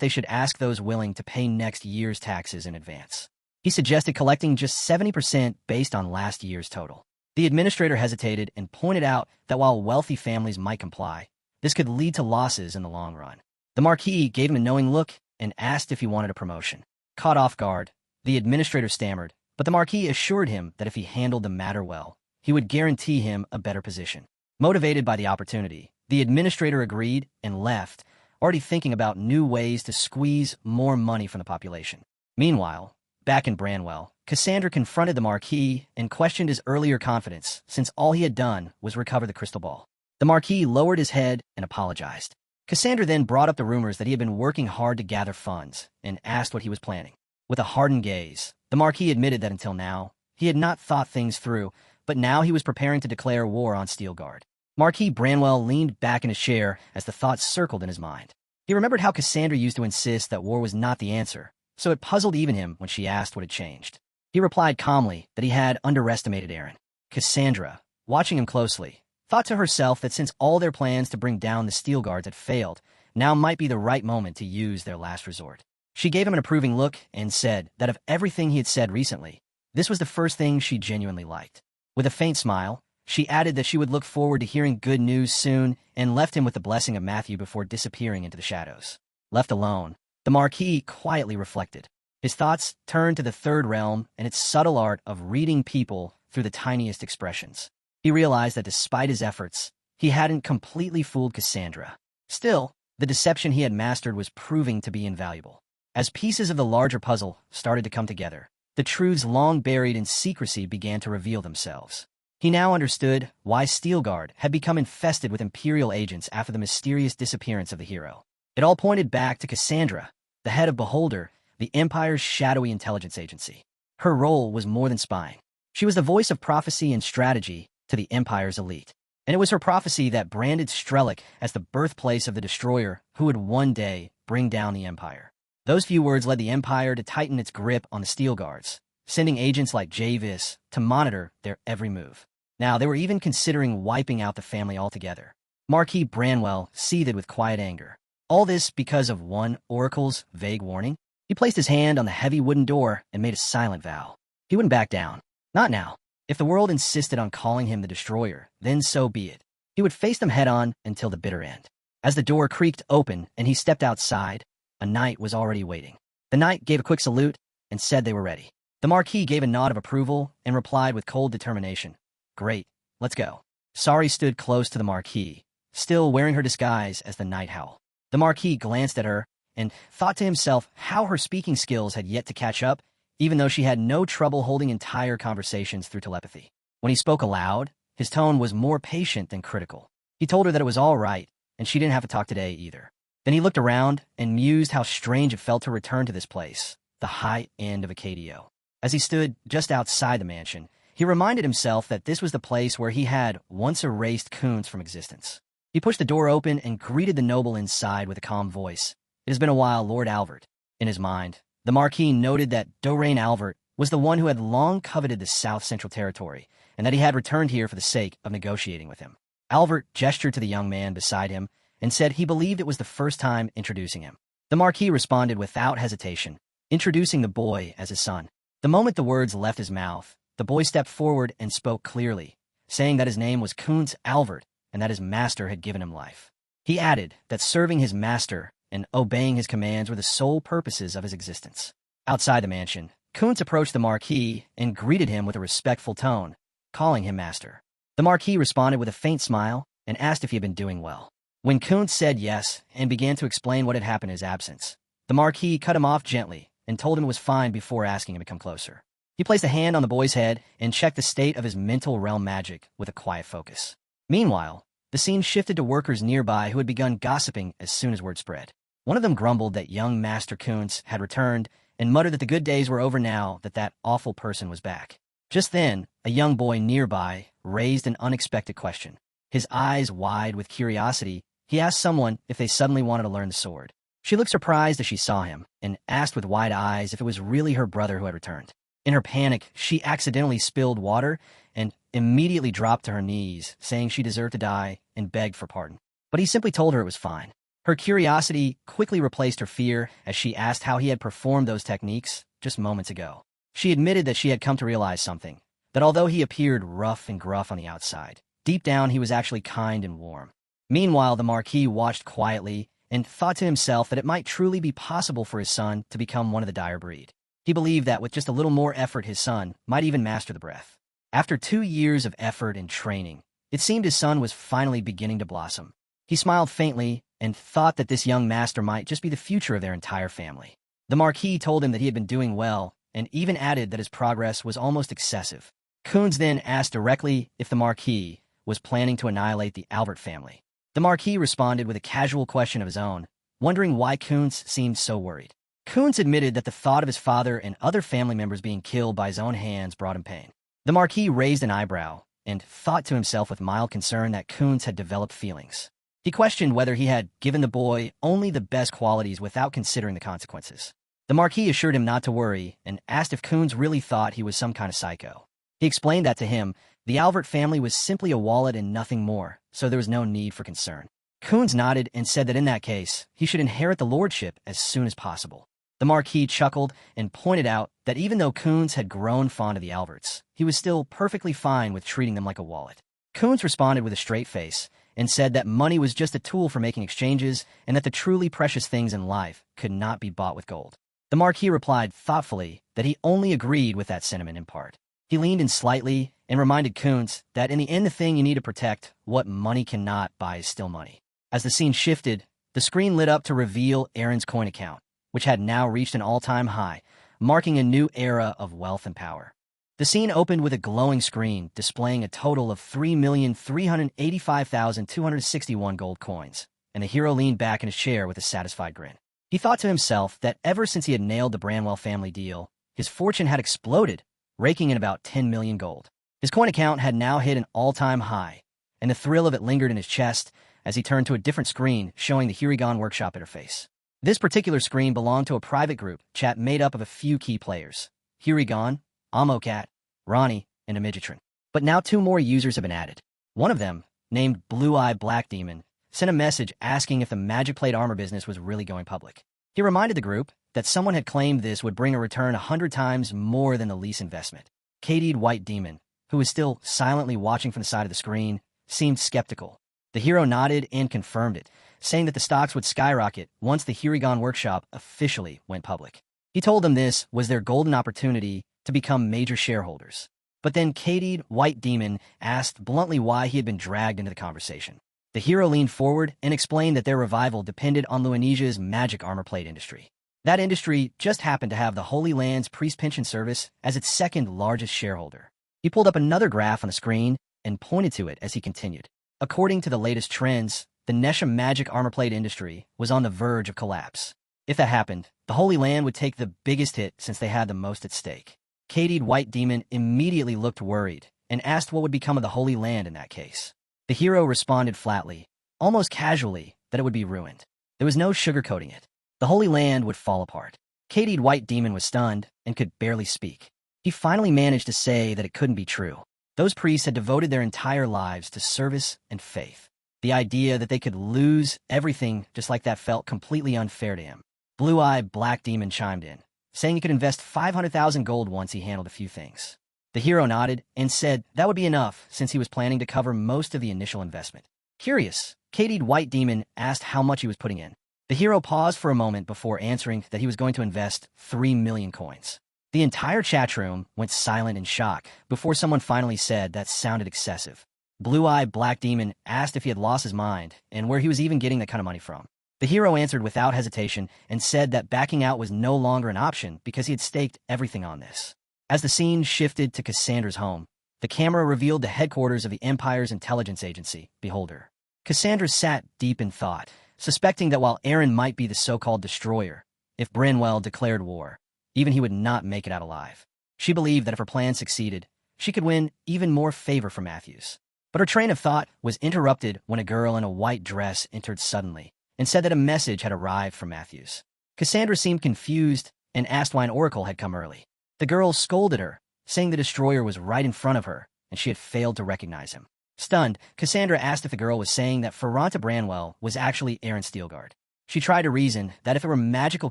Speaker 1: they should ask those willing to pay next year's taxes in advance. He suggested collecting just 70% based on last year's total. The administrator hesitated and pointed out that while wealthy families might comply, this could lead to losses in the long run. The Marquis gave him a knowing look and asked if he wanted a promotion. Caught off guard, the administrator stammered, but the Marquis assured him that if he handled the matter well, he would guarantee him a better position. Motivated by the opportunity, the administrator agreed and left, already thinking about new ways to squeeze more money from the population. Meanwhile, back in Branwell, Cassandra confronted the Marquis and questioned his earlier confidence, since all he had done was recover the crystal ball. The Marquis lowered his head and apologized. Cassandra then brought up the rumors that he had been working hard to gather funds and asked what he was planning. With a hardened gaze, the Marquis admitted that until now, he had not thought things through, but now he was preparing to declare war on Steelguard. Marquis Branwell leaned back in his chair as the thoughts circled in his mind. He remembered how Cassandra used to insist that war was not the answer, so it puzzled even him when she asked what had changed. He replied calmly that he had underestimated Aaron. Cassandra, watching him closely, thought to herself that since all their plans to bring down the Steel Guards had failed, now might be the right moment to use their last resort. She gave him an approving look and said that of everything he had said recently, this was the first thing she genuinely liked. With a faint smile, she added that she would look forward to hearing good news soon and left him with the blessing of Matthew before disappearing into the shadows. Left alone, the Marquis quietly reflected. His thoughts turned to the third realm and its subtle art of reading people through the tiniest expressions. He realized that despite his efforts, he hadn't completely fooled Cassandra. Still, the deception he had mastered was proving to be invaluable. As pieces of the larger puzzle started to come together, the truths long buried in secrecy began to reveal themselves. He now understood why Steelguard had become infested with Imperial agents after the mysterious disappearance of the hero. It all pointed back to Cassandra, the head of Beholder, the Empire's shadowy intelligence agency. Her role was more than spying. She was the voice of prophecy and strategy to the Empire's elite. And it was her prophecy that branded Strelick as the birthplace of the destroyer who would one day bring down the Empire. Those few words led the Empire to tighten its grip on the Steel Guards, sending agents like Javis to monitor their every move. Now, they were even considering wiping out the family altogether. Marquis Branwell seethed with quiet anger. All this because of one Oracle's vague warning? He placed his hand on the heavy wooden door and made a silent vow. He wouldn't back down. Not now. If the world insisted on calling him the Destroyer, then so be it. He would face them head-on until the bitter end. As the door creaked open and he stepped outside, a knight was already waiting. The knight gave a quick salute and said they were ready. The Marquis gave a nod of approval and replied with cold determination. Great, let's go. Sari stood close to the Marquis, still wearing her disguise as the Night Howl. The Marquis glanced at her and thought to himself how her speaking skills had yet to catch up, even though she had no trouble holding entire conversations through telepathy. When he spoke aloud, his tone was more patient than critical. He told her that it was all right, and she didn't have to talk today either. Then he looked around and mused how strange it felt to return to this place, the high end of Acadio. As he stood just outside the mansion, he reminded himself that this was the place where he had once erased Kuntz from existence. He pushed the door open and greeted the noble inside with a calm voice. It has been a while, Lord Alvert. In his mind, the Marquis noted that Doraine Alvert was the one who had long coveted the South Central Territory, and that he had returned here for the sake of negotiating with him. Alvert gestured to the young man beside him and said he believed it was the first time introducing him. The Marquis responded without hesitation, introducing the boy as his son. The moment the words left his mouth, the boy stepped forward and spoke clearly, saying that his name was Kuntz Alvert and that his master had given him life. He added that serving his master and obeying his commands were the sole purposes of his existence. Outside the mansion, Kuntz approached the Marquis and greeted him with a respectful tone, calling him master. The Marquis responded with a faint smile and asked if he had been doing well. When Kuntz said yes and began to explain what had happened in his absence, the Marquis cut him off gently and told him it was fine before asking him to come closer. He placed a hand on the boy's head and checked the state of his mental realm magic with a quiet focus. Meanwhile, the scene shifted to workers nearby who had begun gossiping as soon as word spread. One of them grumbled that young Master Kuntz had returned and muttered that the good days were over now that that awful person was back. Just then, a young boy nearby raised an unexpected question. His eyes wide with curiosity, he asked someone if they suddenly wanted to learn the sword. She looked surprised as she saw him, and asked with wide eyes if it was really her brother who had returned. In her panic, she accidentally spilled water and immediately dropped to her knees, saying she deserved to die, and begged for pardon. But he simply told her it was fine. Her curiosity quickly replaced her fear as she asked how he had performed those techniques just moments ago. She admitted that she had come to realize something, that although he appeared rough and gruff on the outside, deep down he was actually kind and warm. Meanwhile, the Marquis watched quietly and thought to himself that it might truly be possible for his son to become one of the dire breed. He believed that with just a little more effort his son might even master the breath. After 2 years of effort and training, it seemed his son was finally beginning to blossom. He smiled faintly and thought that this young master might just be the future of their entire family. The Marquis told him that he had been doing well, and even added that his progress was almost excessive. Kunz then asked directly if the Marquis was planning to annihilate the Albert family. The Marquis responded with a casual question of his own, wondering why Kunz seemed so worried. Kunz admitted that the thought of his father and other family members being killed by his own hands brought him pain. The Marquis raised an eyebrow and thought to himself with mild concern that Kunz had developed feelings. He questioned whether he had given the boy only the best qualities without considering the consequences. The Marquis assured him not to worry and asked if Kunz really thought he was some kind of psycho. He explained that to him, the Albert family was simply a wallet and nothing more, so there was no need for concern. Kunz nodded and said that in that case, he should inherit the lordship as soon as possible. The Marquis chuckled and pointed out that even though Kunz had grown fond of the Alberts, he was still perfectly fine with treating them like a wallet. Kunz responded with a straight face and said that money was just a tool for making exchanges and that the truly precious things in life could not be bought with gold. The Marquis replied thoughtfully that he only agreed with that sentiment in part. He leaned in slightly and reminded Kunz that in the end the thing you need to protect, what money cannot buy, is still money. As the scene shifted, the screen lit up to reveal Aaron's coin account, which had now reached an all-time high, marking a new era of wealth and power. The scene opened with a glowing screen displaying a total of 3,385,261 gold coins, and the hero leaned back in his chair with a satisfied grin. He thought to himself that ever since he had nailed the Branwell family deal, his fortune had exploded, raking in about 10 million gold. His coin account had now hit an all-time high, and the thrill of it lingered in his chest as he turned to a different screen showing the Hirigon Workshop interface. This particular screen belonged to a private group chat made up of a few key players: Hirigon, Amocat, Ronnie, and Amidjitron. But now 2 more users have been added. One of them, named Blue-Eye Black Demon, sent a message asking if the magic plate armor business was really going public. He reminded the group that someone had claimed this would bring a return 100 times more than the lease investment. Katie'd White Demon, who was still silently watching from the side of the screen, seemed skeptical. The hero nodded and confirmed it, saying that the stocks would skyrocket once the Hirigon Workshop officially went public. He told them this was their golden opportunity to become major shareholders. But then Katie'd White Demon asked bluntly why he had been dragged into the conversation. The hero leaned forward and explained that their revival depended on Luanesia's magic armor plate industry. That industry just happened to have the Holy Land's Priest Pension Service as its second largest shareholder. He pulled up another graph on the screen and pointed to it as he continued. According to the latest trends, the Nesha magic armor plate industry was on the verge of collapse. If that happened, the Holy Land would take the biggest hit since they had the most at stake. Katie'd White Demon immediately looked worried and asked what would become of the Holy Land in that case. The hero responded flatly, almost casually, that it would be ruined. There was no sugarcoating it. The Holy Land would fall apart. Katie'd White Demon was stunned and could barely speak. He finally managed to say that it couldn't be true. Those priests had devoted their entire lives to service and faith. The idea that they could lose everything just like that felt completely unfair to him. Blue-Eye Black Demon chimed in, saying he could invest 500,000 gold once he handled a few things. The hero nodded and said that would be enough since he was planning to cover most of the initial investment. Curious, Katie'd White Demon asked how much he was putting in. The hero paused for a moment before answering that he was going to invest 3 million coins. The entire chat room went silent in shock before someone finally said that sounded excessive. Blue-Eye Black Demon asked if he had lost his mind and where he was even getting that kind of money from. The hero answered without hesitation and said that backing out was no longer an option because he had staked everything on this. As the scene shifted to Cassandra's home, the camera revealed the headquarters of the Empire's intelligence agency, Beholder. Cassandra sat deep in thought, suspecting that while Aaron might be the so-called destroyer, if Branwell declared war, even he would not make it out alive. She believed that if her plan succeeded, she could win even more favor from Matthews. But her train of thought was interrupted when a girl in a white dress entered suddenly and said that a message had arrived from Matthews. Cassandra seemed confused and asked why an oracle had come early. The girl scolded her, saying the destroyer was right in front of her and she had failed to recognize him. Stunned, Cassandra asked if the girl was saying that Ferranta Branwell was actually Aaron Steelguard. She tried to reason that if it were magical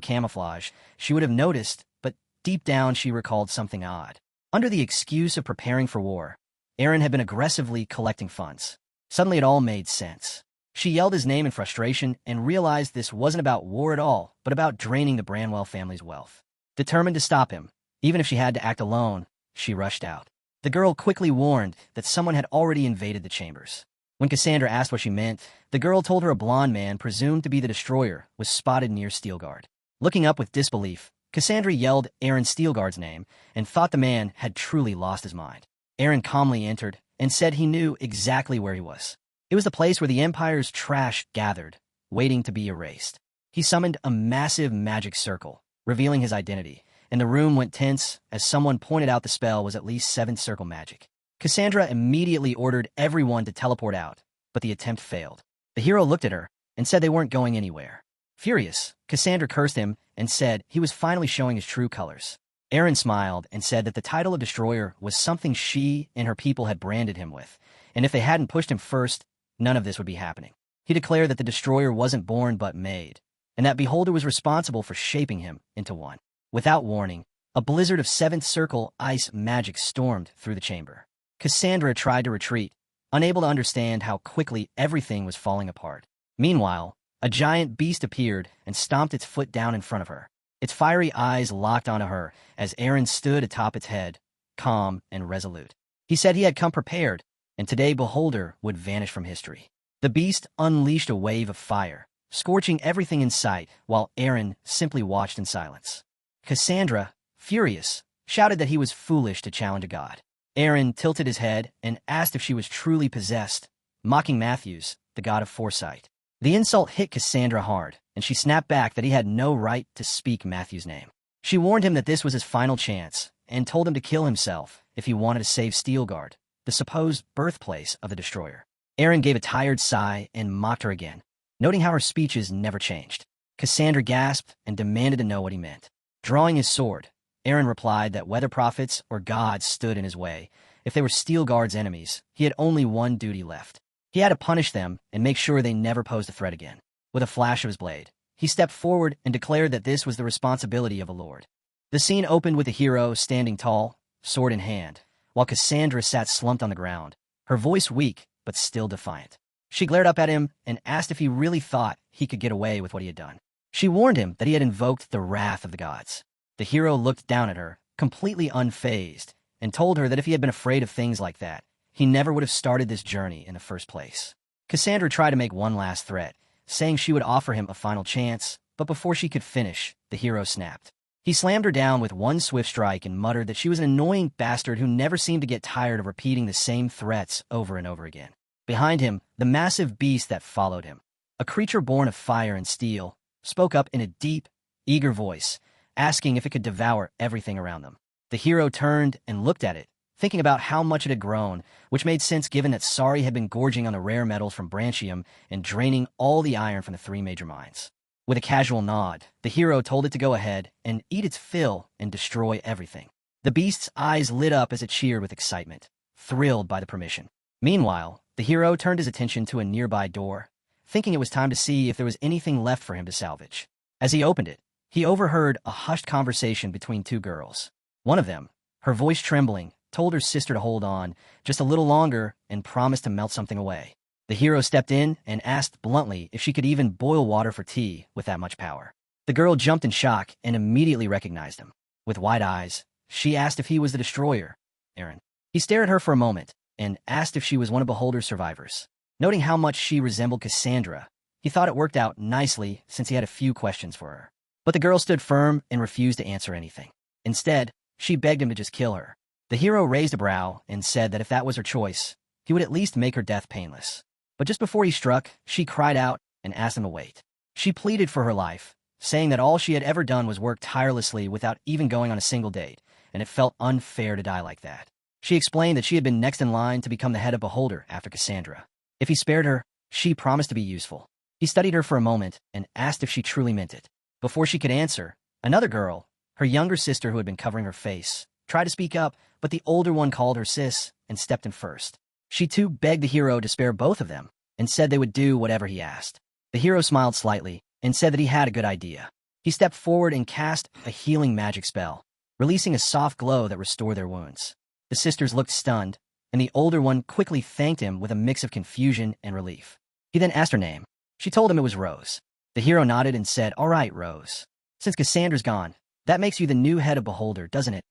Speaker 1: camouflage, she would have noticed, but deep down she recalled something odd. Under the excuse of preparing for war, Aaron had been aggressively collecting funds. Suddenly it all made sense. She yelled his name in frustration and realized this wasn't about war at all, but about draining the Branwell family's wealth. Determined to stop him, even if she had to act alone, she rushed out. The girl quickly warned that someone had already invaded the chambers. When Cassandra asked what she meant, the girl told her a blonde man presumed to be the destroyer was spotted near Steelguard. Looking up with disbelief, Cassandra yelled Aaron Steelguard's name and thought the man had truly lost his mind. Aaron calmly entered and said he knew exactly where he was. It was the place where the Empire's trash gathered, waiting to be erased. He summoned a massive magic circle, revealing his identity, and the room went tense as someone pointed out the spell was at least 7th circle magic. Cassandra immediately ordered everyone to teleport out, but the attempt failed. The hero looked at her and said they weren't going anywhere. Furious, Cassandra cursed him and said he was finally showing his true colors. Aaron smiled and said that the title of destroyer was something she and her people had branded him with, and if they hadn't pushed him first, none of this would be happening. He declared that the destroyer wasn't born but made, and that Beholder was responsible for shaping him into one. Without warning, a blizzard of 7th circle ice magic stormed through the chamber. Cassandra tried to retreat, unable to understand how quickly everything was falling apart. Meanwhile, a giant beast appeared and stomped its foot down in front of her. Its fiery eyes locked onto her as Aaron stood atop its head, calm and resolute. He said he had come prepared, and today Beholder would vanish from history. The beast unleashed a wave of fire, scorching everything in sight, while Aaron simply watched in silence. Cassandra, furious, shouted that he was foolish to challenge a god. Aaron tilted his head and asked if she was truly possessed, mocking Matthews, the god of foresight. The insult hit Cassandra hard, and she snapped back that he had no right to speak Matthews' name. She warned him that this was his final chance, and told him to kill himself if he wanted to save Steelguard, the supposed birthplace of the destroyer. Aaron gave a tired sigh and mocked her again, noting how her speeches never changed. Cassandra gasped and demanded to know what he meant. Drawing his sword, Aaron replied that whether prophets or gods stood in his way, if they were Steelguard's enemies, he had only one duty left. He had to punish them and make sure they never posed a threat again. With a flash of his blade, he stepped forward and declared that this was the responsibility of a lord. The scene opened with the hero standing tall, sword in hand, while Cassandra sat slumped on the ground, her voice weak but still defiant. She glared up at him and asked if he really thought he could get away with what he had done. She warned him that he had invoked the wrath of the gods. The hero looked down at her, completely unfazed, and told her that if he had been afraid of things like that, he never would have started this journey in the first place. Cassandra tried to make one last threat, saying she would offer him a final chance, but before she could finish, the hero snapped. He slammed her down with one swift strike and muttered that she was an annoying bastard who never seemed to get tired of repeating the same threats over and over again. Behind him, the massive beast that followed him, a creature born of fire and steel, spoke up in a deep, eager voice, asking if it could devour everything around them. The hero turned and looked at it, thinking about how much it had grown, which made sense given that Sari had been gorging on the rare metals from Branchium and draining all the iron from the 3 major mines. With a casual nod, the hero told it to go ahead and eat its fill and destroy everything. The beast's eyes lit up as it cheered with excitement, thrilled by the permission. Meanwhile, the hero turned his attention to a nearby door, thinking it was time to see if there was anything left for him to salvage. As he opened it, he overheard a hushed conversation between 2 girls. One of them, her voice trembling, told her sister to hold on just a little longer and promised to melt something away. The hero stepped in and asked bluntly if she could even boil water for tea with that much power. The girl jumped in shock and immediately recognized him. With wide eyes, she asked if he was the destroyer, Aaron. He stared at her for a moment and asked if she was one of Beholder's survivors. Noting how much she resembled Cassandra, he thought it worked out nicely since he had a few questions for her. But the girl stood firm and refused to answer anything. Instead, she begged him to just kill her. The hero raised a brow and said that if that was her choice, he would at least make her death painless. But just before he struck, she cried out and asked him to wait. She pleaded for her life, saying that all she had ever done was work tirelessly without even going on a single date, and it felt unfair to die like that. She explained that she had been next in line to become the head of Beholder after Cassandra. If he spared her, she promised to be useful. He studied her for a moment and asked if she truly meant it. Before she could answer, another girl, her younger sister who had been covering her face, tried to speak up, but the older one called her sis and stepped in first. She too begged the hero to spare both of them and said they would do whatever he asked. The hero smiled slightly and said that he had a good idea. He stepped forward and cast a healing magic spell, releasing a soft glow that restored their wounds. The sisters looked stunned, and the older one quickly thanked him with a mix of confusion and relief. He then asked her name. She told him it was Rose. The hero nodded and said, "All right, Rose. Since Cassandra's gone, that makes you the new head of Beholder, doesn't it?"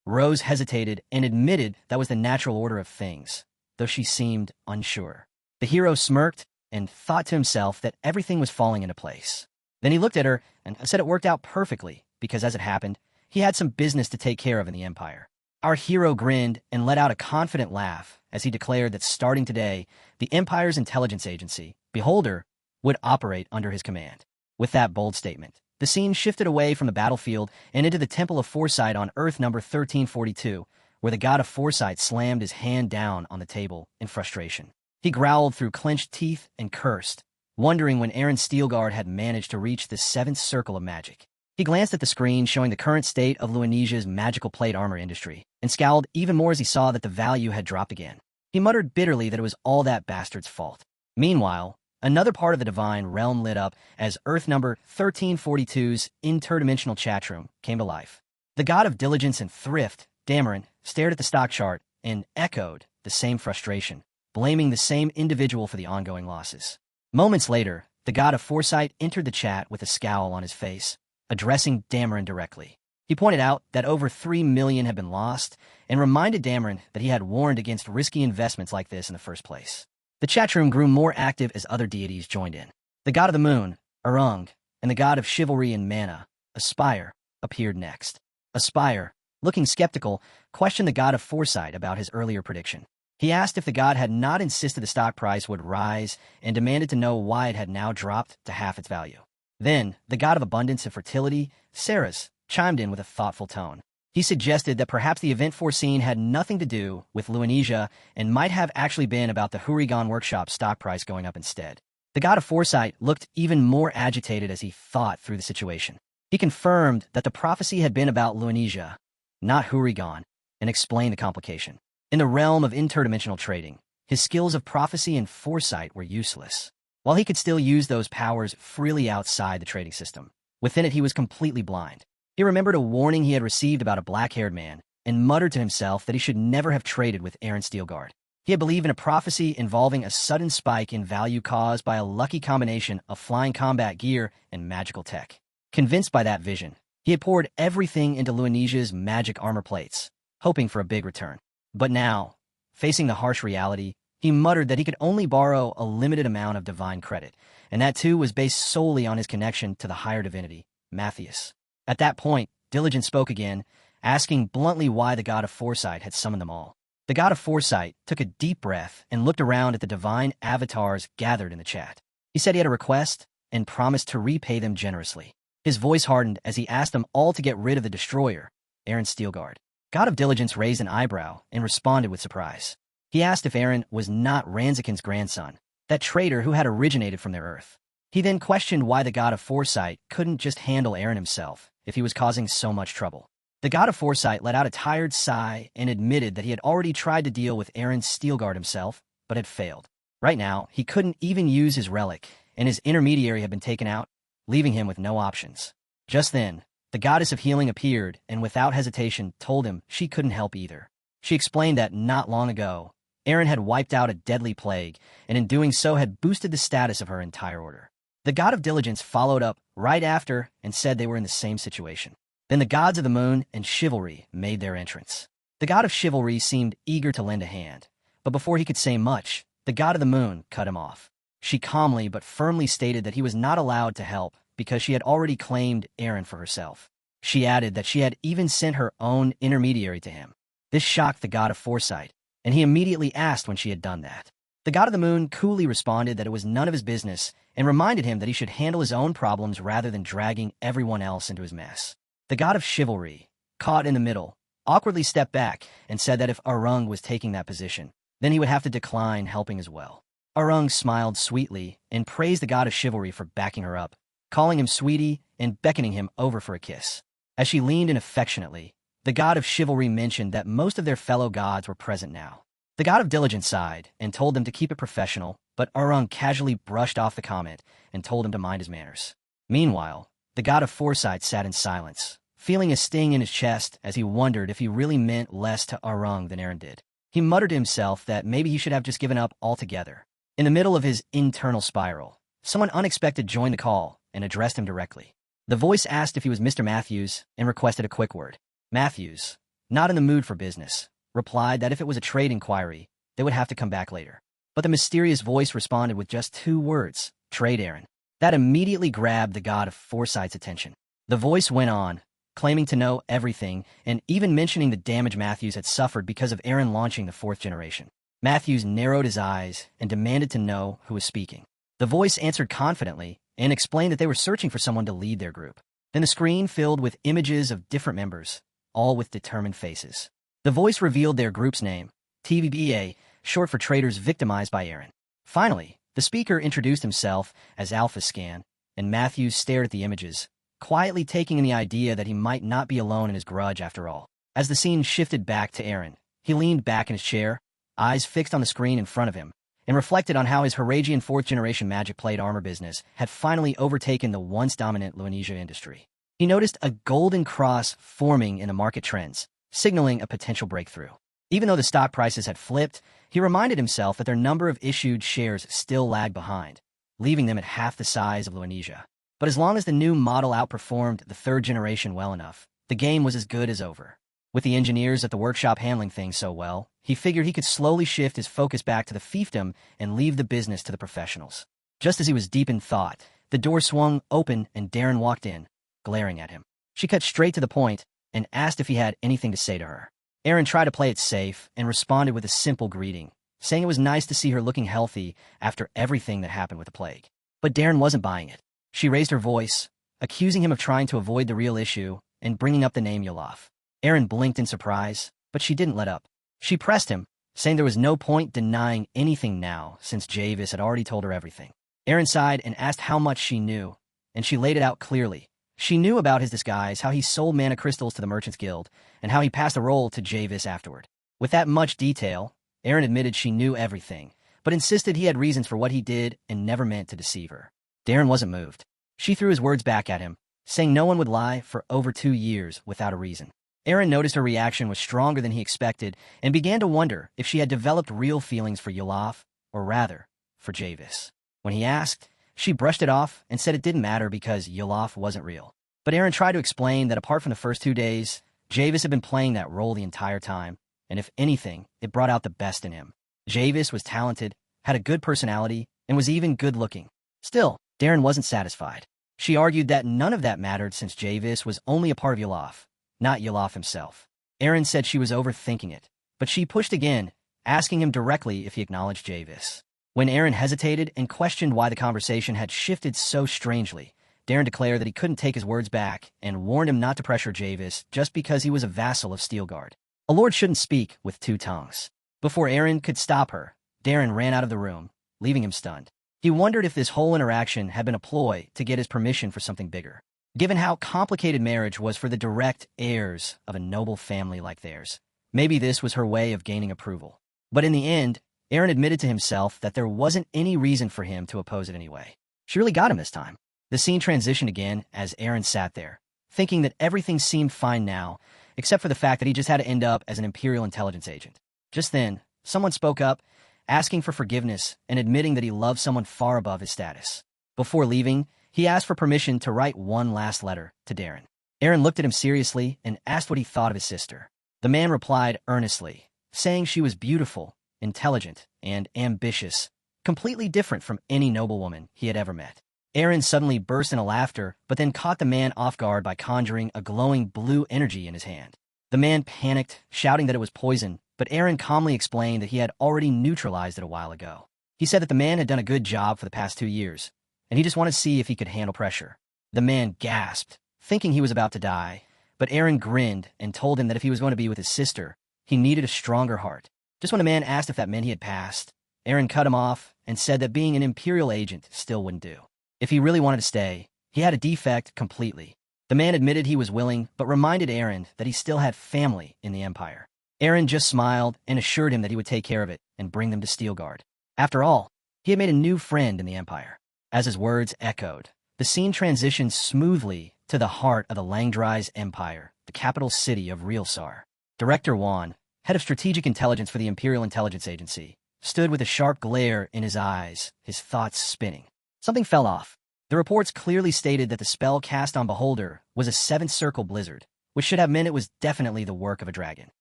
Speaker 1: Rose hesitated and admitted that was the natural order of things, though she seemed unsure. The hero smirked and thought to himself that everything was falling into place. Then he looked at her and said it worked out perfectly because, as it happened, he had some business to take care of in the Empire. Our hero grinned and let out a confident laugh as he declared that starting today, the Empire's intelligence agency, Beholder, would operate under his command. With that bold statement, the scene shifted away from the battlefield and into the Temple of Foresight on Earth number 1342, where the god of Foresight slammed his hand down on the table in frustration. He growled through clenched teeth and cursed, wondering when Aaron Steelguard had managed to reach the seventh circle of magic. He glanced at the screen showing the current state of Luanesia's magical plate armor industry, and scowled even more as he saw that the value had dropped again. He muttered bitterly that it was all that bastard's fault. Meanwhile, another part of the divine realm lit up as Earth number 1342's interdimensional chatroom came to life. The god of diligence and thrift, Dameron, stared at the stock chart and echoed the same frustration, blaming the same individual for the ongoing losses. Moments later, the god of foresight entered the chat with a scowl on his face, addressing Dameron directly. He pointed out that over 3 million had been lost and reminded Dameron that he had warned against risky investments like this in the first place. The chatroom grew more active as other deities joined in. The god of the moon, Urung, and the god of chivalry and mana, Aspire, appeared next. Aspire, looking skeptical, questioned the god of foresight about his earlier prediction. He asked if the god had not insisted the stock price would rise and demanded to know why it had now dropped to half its value. Then, the god of abundance and fertility, Ceres, chimed in with a thoughtful tone. He suggested that perhaps the event foreseen had nothing to do with Luanesia and might have actually been about the Hurigon Workshop stock price going up instead. The god of foresight looked even more agitated as he thought through the situation. He confirmed that the prophecy had been about Luanesia, not Hurigon, and explained the complication. In the realm of interdimensional trading, his skills of prophecy and foresight were useless. While he could still use those powers freely outside the trading system, within it he was completely blind. He remembered a warning he had received about a black-haired man and muttered to himself that he should never have traded with Aaron Steelguard. He had believed in a prophecy involving a sudden spike in value caused by a lucky combination of flying combat gear and magical tech. Convinced by that vision, he had poured everything into Luanesia's magic armor plates, hoping for a big return. But now, facing the harsh reality, he muttered that he could only borrow a limited amount of divine credit, and that too was based solely on his connection to the higher divinity, Matthias. At that point, Diligence spoke again, asking bluntly why the god of foresight had summoned them all. The god of foresight took a deep breath and looked around at the divine avatars gathered in the chat. He said he had a request and promised to repay them generously. His voice hardened as he asked them all to get rid of the destroyer, Aaron Steelguard. God of Diligence raised an eyebrow and responded with surprise. He asked if Aaron was not Ranzikin's grandson, that traitor who had originated from their Earth. He then questioned why the god of foresight couldn't just handle Aaron himself if he was causing so much trouble. The god of foresight let out a tired sigh and admitted that he had already tried to deal with Aaron Steelguard himself, but had failed. Right now, he couldn't even use his relic, and his intermediary had been taken out, leaving him with no options. Just then, the goddess of healing appeared and without hesitation told him she couldn't help either. She explained that not long ago, Aaron had wiped out a deadly plague, and in doing so had boosted the status of her entire order. The god of diligence followed up right after and said they were in the same situation. Then the gods of the moon and chivalry made their entrance. The god of chivalry seemed eager to lend a hand, but before he could say much, the god of the moon cut him off. She calmly but firmly stated that he was not allowed to help because she had already claimed Aaron for herself. She added that she had even sent her own intermediary to him. This shocked the god of foresight, and he immediately asked when she had done that. The god of the moon coolly responded that it was none of his business and reminded him that he should handle his own problems rather than dragging everyone else into his mess. The god of chivalry, caught in the middle, awkwardly stepped back and said that if Arung was taking that position, then he would have to decline helping as well. Arung smiled sweetly and praised the god of chivalry for backing her up, calling him sweetie and beckoning him over for a kiss. As she leaned in affectionately, the god of chivalry mentioned that most of their fellow gods were present now. The god of diligence sighed and told them to keep it professional, but Arung casually brushed off the comment and told him to mind his manners. Meanwhile, the god of foresight sat in silence, feeling a sting in his chest as he wondered if he really meant less to Arung than Eren did. He muttered to himself that maybe he should have just given up altogether. In the middle of his internal spiral, someone unexpected joined the call and addressed him directly. The voice asked if he was Mr. Matthews and requested a quick word. Matthews, not in the mood for business, replied that if it was a trade inquiry, they would have to come back later. But the mysterious voice responded with just 2 words, trade Eren. That immediately grabbed the god of foresight's attention. The voice went on, claiming to know everything and even mentioning the damage Matthews had suffered because of Eren launching the 4th generation. Matthews narrowed his eyes and demanded to know who was speaking. The voice answered confidently and explained that they were searching for someone to lead their group. Then the screen filled with images of different members, all with determined faces. The voice revealed their group's name, TVBA, short for Traitors Victimized by Eren. Finally, the speaker introduced himself as Alpha Scan, and Matthews stared at the images, quietly taking in the idea that he might not be alone in his grudge after all. As the scene shifted back to Eren, he leaned back in his chair, eyes fixed on the screen in front of him, and reflected on how his Haragian 4th generation magic plate armor business had finally overtaken the once dominant Luanesia industry. He noticed a golden cross forming in the market trends, signaling a potential breakthrough. Even though the stock prices had flipped, he reminded himself that their number of issued shares still lagged behind, leaving them at half the size of Luanesia. But as long as the new model outperformed the 3rd generation well enough, the game was as good as over. With the engineers at the workshop handling things so well, he figured he could slowly shift his focus back to the fiefdom and leave the business to the professionals. Just as he was deep in thought, the door swung open and Darren walked in, glaring at him. She cut straight to the point and asked if he had anything to say to her. Eren tried to play it safe and responded with a simple greeting, saying it was nice to see her looking healthy after everything that happened with the plague. But Darren wasn't buying it. She raised her voice, accusing him of trying to avoid the real issue and bringing up the name Yolaf. Eren blinked in surprise, but she didn't let up. She pressed him, saying there was no point denying anything now since Javis had already told her everything. Eren sighed and asked how much she knew, and she laid it out clearly. She knew about his disguise, how he sold mana crystals to the Merchants Guild, and how he passed the role to Javis afterward. With that much detail, Eren admitted she knew everything, but insisted he had reasons for what he did and never meant to deceive her. Darren wasn't moved. She threw his words back at him, saying no one would lie for over 2 years without a reason. Eren noticed her reaction was stronger than he expected and began to wonder if she had developed real feelings for Yolaf, or rather, for Javis. When he asked, she brushed it off and said it didn't matter because Yolaf wasn't real. But Eren tried to explain that apart from the first 2 days, Javis had been playing that role the entire time, and if anything, it brought out the best in him. Javis was talented, had a good personality, and was even good-looking. Still, Darren wasn't satisfied. She argued that none of that mattered since Javis was only a part of Yolaf, not Yolaf himself. Eren said she was overthinking it, but she pushed again, asking him directly if he acknowledged Javis. When Eren hesitated and questioned why the conversation had shifted so strangely, Darren declared that he couldn't take his words back and warned him not to pressure Javis just because he was a vassal of Steelguard. A lord shouldn't speak with 2 tongues. Before Eren could stop her, Darren ran out of the room, leaving him stunned. He wondered if this whole interaction had been a ploy to get his permission for something bigger. Given how complicated marriage was for the direct heirs of a noble family like theirs, maybe this was her way of gaining approval. But in the end, Eren admitted to himself that there wasn't any reason for him to oppose it anyway. She really got him this time. The scene transitioned again as Eren sat there, thinking that everything seemed fine now, except for the fact that he just had to end up as an Imperial intelligence agent. Just then, someone spoke up, asking for forgiveness and admitting that he loved someone far above his status. Before leaving, he asked for permission to write one last letter to Darren. Eren looked at him seriously and asked what he thought of his sister. The man replied earnestly, saying she was beautiful, intelligent, and ambitious, completely different from any noblewoman he had ever met. Eren suddenly burst into laughter, but then caught the man off guard by conjuring a glowing blue energy in his hand. The man panicked, shouting that it was poison, but Eren calmly explained that he had already neutralized it a while ago. He said that the man had done a good job for the past 2 years, and he just wanted to see if he could handle pressure. The man gasped, thinking he was about to die, but Aaron grinned and told him that if he was going to be with his sister, he needed a stronger heart. Just when the man asked if that meant he had passed, Aaron cut him off and said that being an Imperial agent still wouldn't do. If he really wanted to stay, he had to defect completely. The man admitted he was willing, but reminded Aaron that he still had family in the Empire. Aaron just smiled and assured him that he would take care of it and bring them to Steelguard. After all, he had made a new friend in the Empire. As his words echoed, the scene transitioned smoothly to the heart of the Langdry's Empire, the capital city of Reelsar. Director Juan, head of strategic intelligence for the Imperial Intelligence Agency, stood with a sharp glare in his eyes, his thoughts spinning. Something fell off. The reports clearly stated that the spell cast on Beholder was a seventh circle blizzard, which should have meant it was definitely the work of a dragon.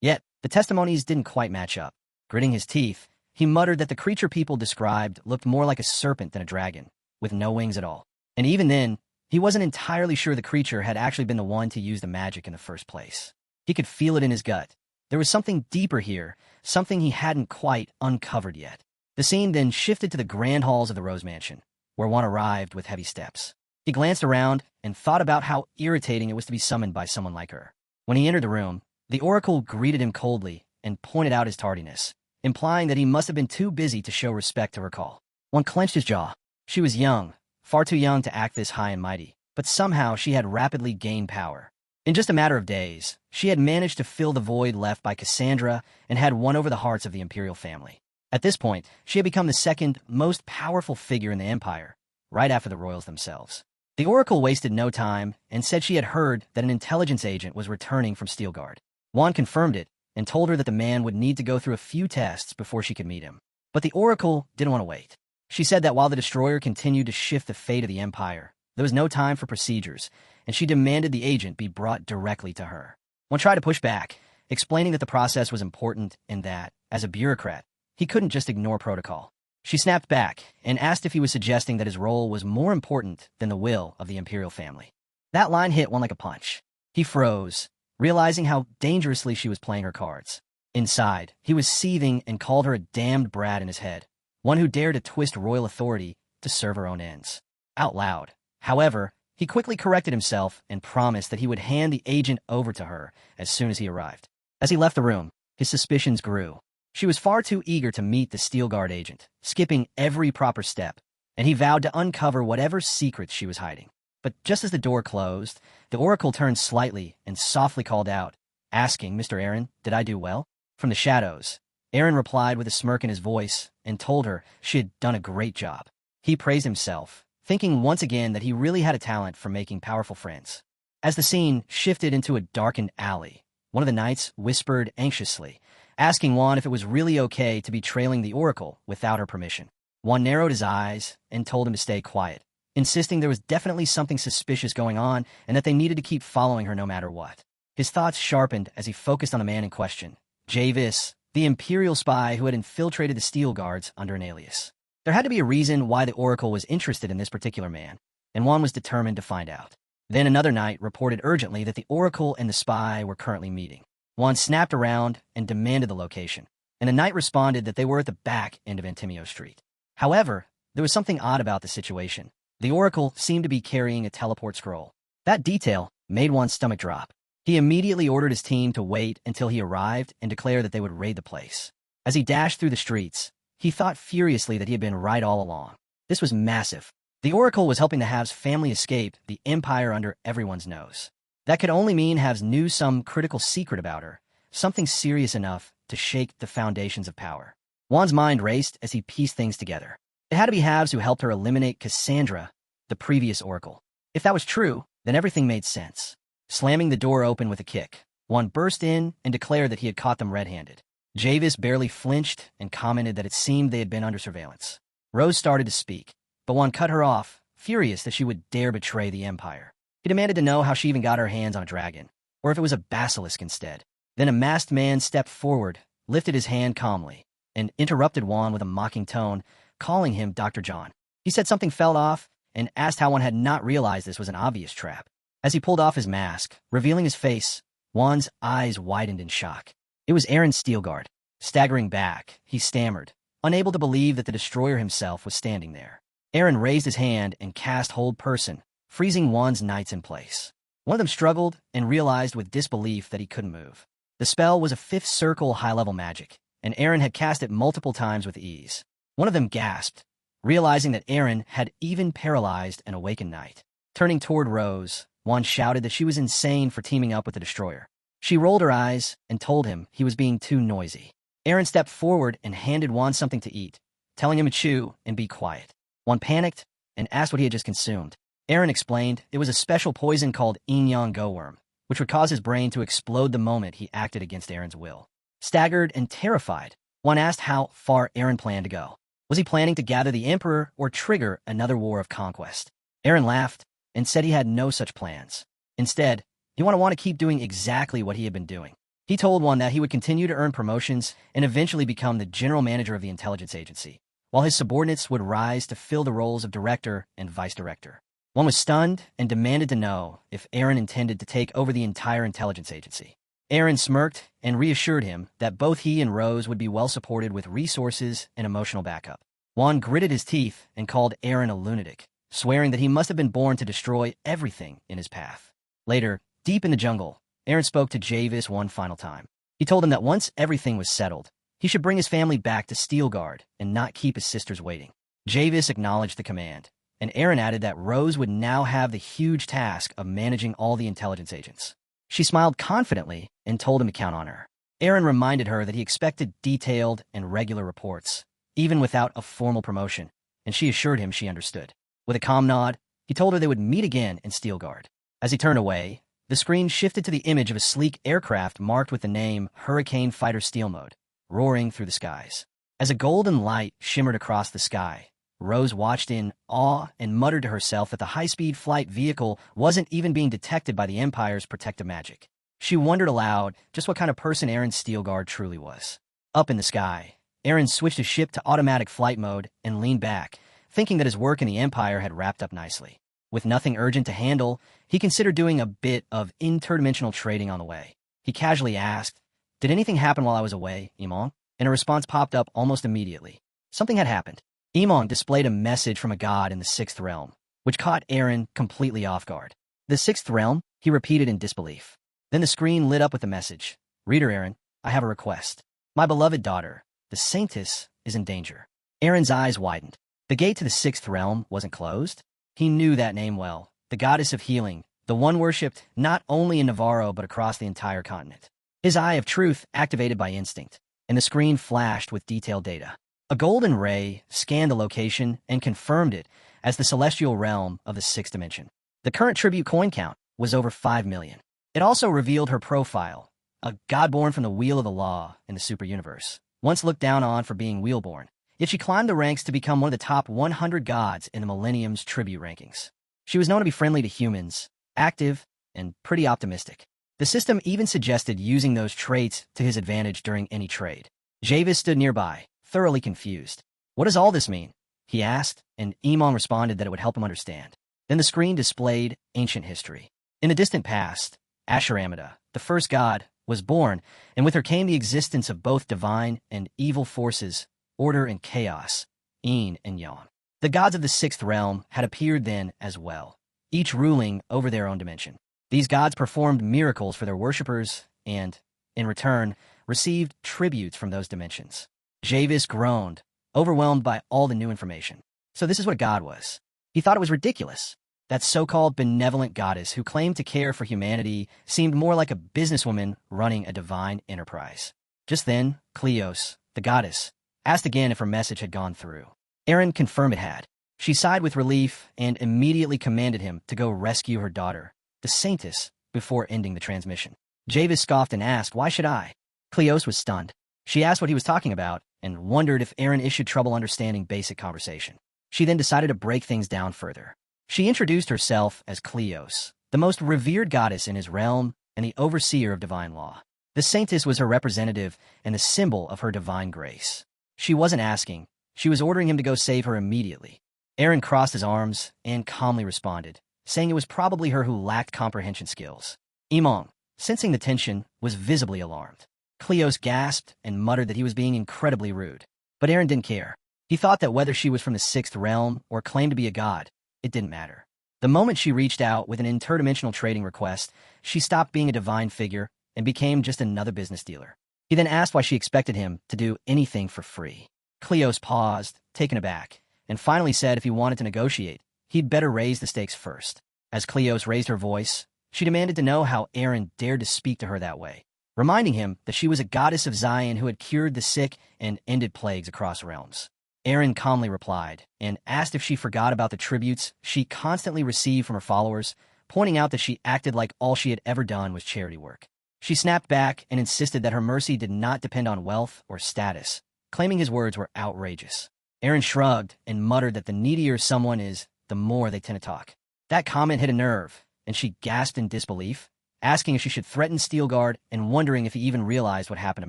Speaker 1: Yet, the testimonies didn't quite match up. Gritting his teeth, he muttered that the creature people described looked more like a serpent than a dragon, with no wings at all. And even then, he wasn't entirely sure the creature had actually been the one to use the magic in the first place. He could feel it in his gut. There was something deeper here, something he hadn't quite uncovered yet. The scene then shifted to the grand halls of the Rose Mansion, where Juan arrived with heavy steps. He glanced around and thought about how irritating it was to be summoned by someone like her. When he entered the room, the Oracle greeted him coldly and pointed out his tardiness, implying that he must have been too busy to show respect to her call. Juan clenched his jaw. She was young, far too young to act this high and mighty, but somehow she had rapidly gained power. In just a matter of days, she had managed to fill the void left by Cassandra and had won over the hearts of the Imperial family. At this point, she had become the second most powerful figure in the Empire, right after the royals themselves. The Oracle wasted no time and said she had heard that an intelligence agent was returning from Steelguard. Juan confirmed it and told her that the man would need to go through a few tests before she could meet him. But the Oracle didn't want to wait. She said that while the destroyer continued to shift the fate of the Empire, there was no time for procedures, and she demanded the agent be brought directly to her. Juan tried to push back, explaining that the process was important and that, as a bureaucrat, he couldn't just ignore protocol. She snapped back and asked if he was suggesting that his role was more important than the will of the Imperial family. That line hit Juan like a punch. He froze, realizing how dangerously she was playing her cards. Inside, he was seething and called her a damned brat in his head, one who dared to twist royal authority to serve her own ends. Out loud. However, he quickly corrected himself and promised that he would hand the agent over to her as soon as he arrived. As he left the room, his suspicions grew. She was far too eager to meet the Steelguard agent, skipping every proper step, and he vowed to uncover whatever secrets she was hiding. But just as the door closed, the Oracle turned slightly and softly called out, asking, "Mr. Aaron, did I do well?" From the shadows, Aaron replied with a smirk in his voice and told her she had done a great job. He praised himself, thinking once again that he really had a talent for making powerful friends. As the scene shifted into a darkened alley, one of the knights whispered anxiously, asking Juan if it was really okay to be trailing the Oracle without her permission. Juan narrowed his eyes and told him to stay quiet, insisting there was definitely something suspicious going on and that they needed to keep following her no matter what. His thoughts sharpened as he focused on the man in question, Javis, the Imperial spy who had infiltrated the Steel Guards under an alias. There had to be a reason why the Oracle was interested in this particular man, and Juan was determined to find out. Then another knight reported urgently that the Oracle and the spy were currently meeting. Juan snapped around and demanded the location, and the knight responded that they were at the back end of Antimio Street. However, there was something odd about the situation. The Oracle seemed to be carrying a teleport scroll. That detail made Juan's stomach drop. He immediately ordered his team to wait until he arrived and declare that they would raid the place. As he dashed through the streets, he thought furiously that he had been right all along. This was massive. The Oracle was helping the Have's family escape the Empire under everyone's nose. That could only mean Haves knew some critical secret about her, something serious enough to shake the foundations of power. Juan's mind raced as he pieced things together. It had to be Haves who helped her eliminate Cassandra, the previous Oracle. If that was true, then everything made sense. Slamming the door open with a kick, Juan burst in and declared that he had caught them red-handed. Javis barely flinched and commented that it seemed they had been under surveillance. Rose started to speak, but Juan cut her off, furious that she would dare betray the Empire. He demanded to know how she even got her hands on a dragon, or if it was a basilisk instead. Then a masked man stepped forward, lifted his hand calmly, and interrupted Juan with a mocking tone, calling him Dr. John. He said something fell off and asked how Juan had not realized this was an obvious trap. As he pulled off his mask, revealing his face, Juan's eyes widened in shock. It was Aaron Steelguard. Staggering back, he stammered, unable to believe that the destroyer himself was standing there. Eren raised his hand and cast Hold Person, freezing Wan's knights in place. One of them struggled and realized with disbelief that he couldn't move. The spell was a fifth circle high-level magic, and Eren had cast it multiple times with ease. One of them gasped, realizing that Eren had even paralyzed an awakened knight. Turning toward Rose, Wan shouted that she was insane for teaming up with the destroyer. She rolled her eyes and told him he was being too noisy. Eren stepped forward and handed Wan something to eat, telling him to chew and be quiet. Wan panicked and asked what he had just consumed. Eren explained it was a special poison called Inyan Go-Worm, which would cause his brain to explode the moment he acted against Eren's will. Staggered and terrified, Wan asked how far Eren planned to go. Was he planning to gather the Emperor or trigger another war of conquest? Eren laughed and said he had no such plans. Instead, he would want to keep doing exactly what he had been doing. He told Wan that he would continue to earn promotions and eventually become the general manager of the intelligence agency, while his subordinates would rise to fill the roles of director and vice director. Wan was stunned and demanded to know if Eren intended to take over the entire intelligence agency. Eren smirked and reassured him that both he and Rose would be well supported with resources and emotional backup. Wan gritted his teeth and called Eren a lunatic, swearing that he must have been born to destroy everything in his path. Later, deep in the jungle, Eren spoke to Javis one final time. He told him that once everything was settled, he should bring his family back to Steelguard and not keep his sisters waiting. Javis acknowledged the command, and Eren added that Rose would now have the huge task of managing all the intelligence agents. She smiled confidently and told him to count on her. Eren reminded her that he expected detailed and regular reports, even without a formal promotion, and she assured him she understood. With a calm nod, he told her they would meet again in Steelguard. As he turned away, the screen shifted to the image of a sleek aircraft marked with the name Hurricane Fighter Steel Mode, roaring through the skies. As a golden light shimmered across the sky, Rose watched in awe and muttered to herself that the high-speed flight vehicle wasn't even being detected by the Empire's protective magic. She wondered aloud just what kind of person Eren Steelguard truly was. Up in the sky, Eren switched his ship to automatic flight mode and leaned back, thinking that his work in the Empire had wrapped up nicely. With nothing urgent to handle, he considered doing a bit of interdimensional trading on the way. He casually asked, "Did anything happen while I was away, Imong?" And a response popped up almost immediately. Something had happened. Imong displayed a message from a god in the sixth realm, which caught Eren completely off guard. "The sixth realm?" he repeated in disbelief. Then the screen lit up with the message. "Reader Eren, I have a request. My beloved daughter, the Saintess, is in danger." Eren's eyes widened. The gate to the sixth realm wasn't closed. He knew that name well, the goddess of healing, the one worshipped not only in Navarro but across the entire continent. His eye of truth activated by instinct, and the screen flashed with detailed data. A golden ray scanned the location and confirmed it as the celestial realm of the sixth dimension. The current tribute coin count was over 5 million. It also revealed her profile, a god born from the wheel of the law in the super universe, once looked down on for being wheelborn. Yet she climbed the ranks to become one of the top 100 gods in the Millennium's tribute rankings. She was known to be friendly to humans, active, and pretty optimistic. The system even suggested using those traits to his advantage during any trade. Javis stood nearby, thoroughly confused. "What does all this mean?" he asked, and Imong responded that it would help him understand. Then the screen displayed ancient history. In the distant past, Asheramida, the first god, was born, and with her came the existence of both divine and evil forces, order and chaos, yin and yang. The gods of the sixth realm had appeared then as well, each ruling over their own dimension. These gods performed miracles for their worshippers and, in return, received tributes from those dimensions. Javis groaned, overwhelmed by all the new information. So this is what God was. He thought it was ridiculous. That so-called benevolent goddess who claimed to care for humanity seemed more like a businesswoman running a divine enterprise. Just then, Cleos, the goddess, asked again if her message had gone through. Eren confirmed it had. She sighed with relief and immediately commanded him to go rescue her daughter, the Saintess, before ending the transmission. Javis scoffed and asked, "Why should I?" Cleos was stunned. She asked what he was talking about and wondered if Eren issued trouble understanding basic conversation. She then decided to break things down further. She introduced herself as Cleos, the most revered goddess in his realm and the overseer of divine law. The Saintess was her representative and the symbol of her divine grace. She wasn't asking. She was ordering him to go save her immediately. Eren crossed his arms and calmly responded, saying it was probably her who lacked comprehension skills. Imong, sensing the tension, was visibly alarmed. Cleos gasped and muttered that he was being incredibly rude. But Aaron didn't care. He thought that whether she was from the sixth realm or claimed to be a god, it didn't matter. The moment she reached out with an interdimensional trading request, she stopped being a divine figure and became just another business dealer. He then asked why she expected him to do anything for free. Cleos paused, taken aback, and finally said if he wanted to negotiate, he'd better raise the stakes first. As Cleos raised her voice, she demanded to know how Aaron dared to speak to her that way, reminding him that she was a goddess of Zion who had cured the sick and ended plagues across realms. Aaron calmly replied and asked if she forgot about the tributes she constantly received from her followers, pointing out that she acted like all she had ever done was charity work. She snapped back and insisted that her mercy did not depend on wealth or status, claiming his words were outrageous. Aaron shrugged and muttered that the needier someone is, the more they tend to talk. That comment hit a nerve, and she gasped in disbelief, asking if she should threaten Steelguard and wondering if he even realized what happened to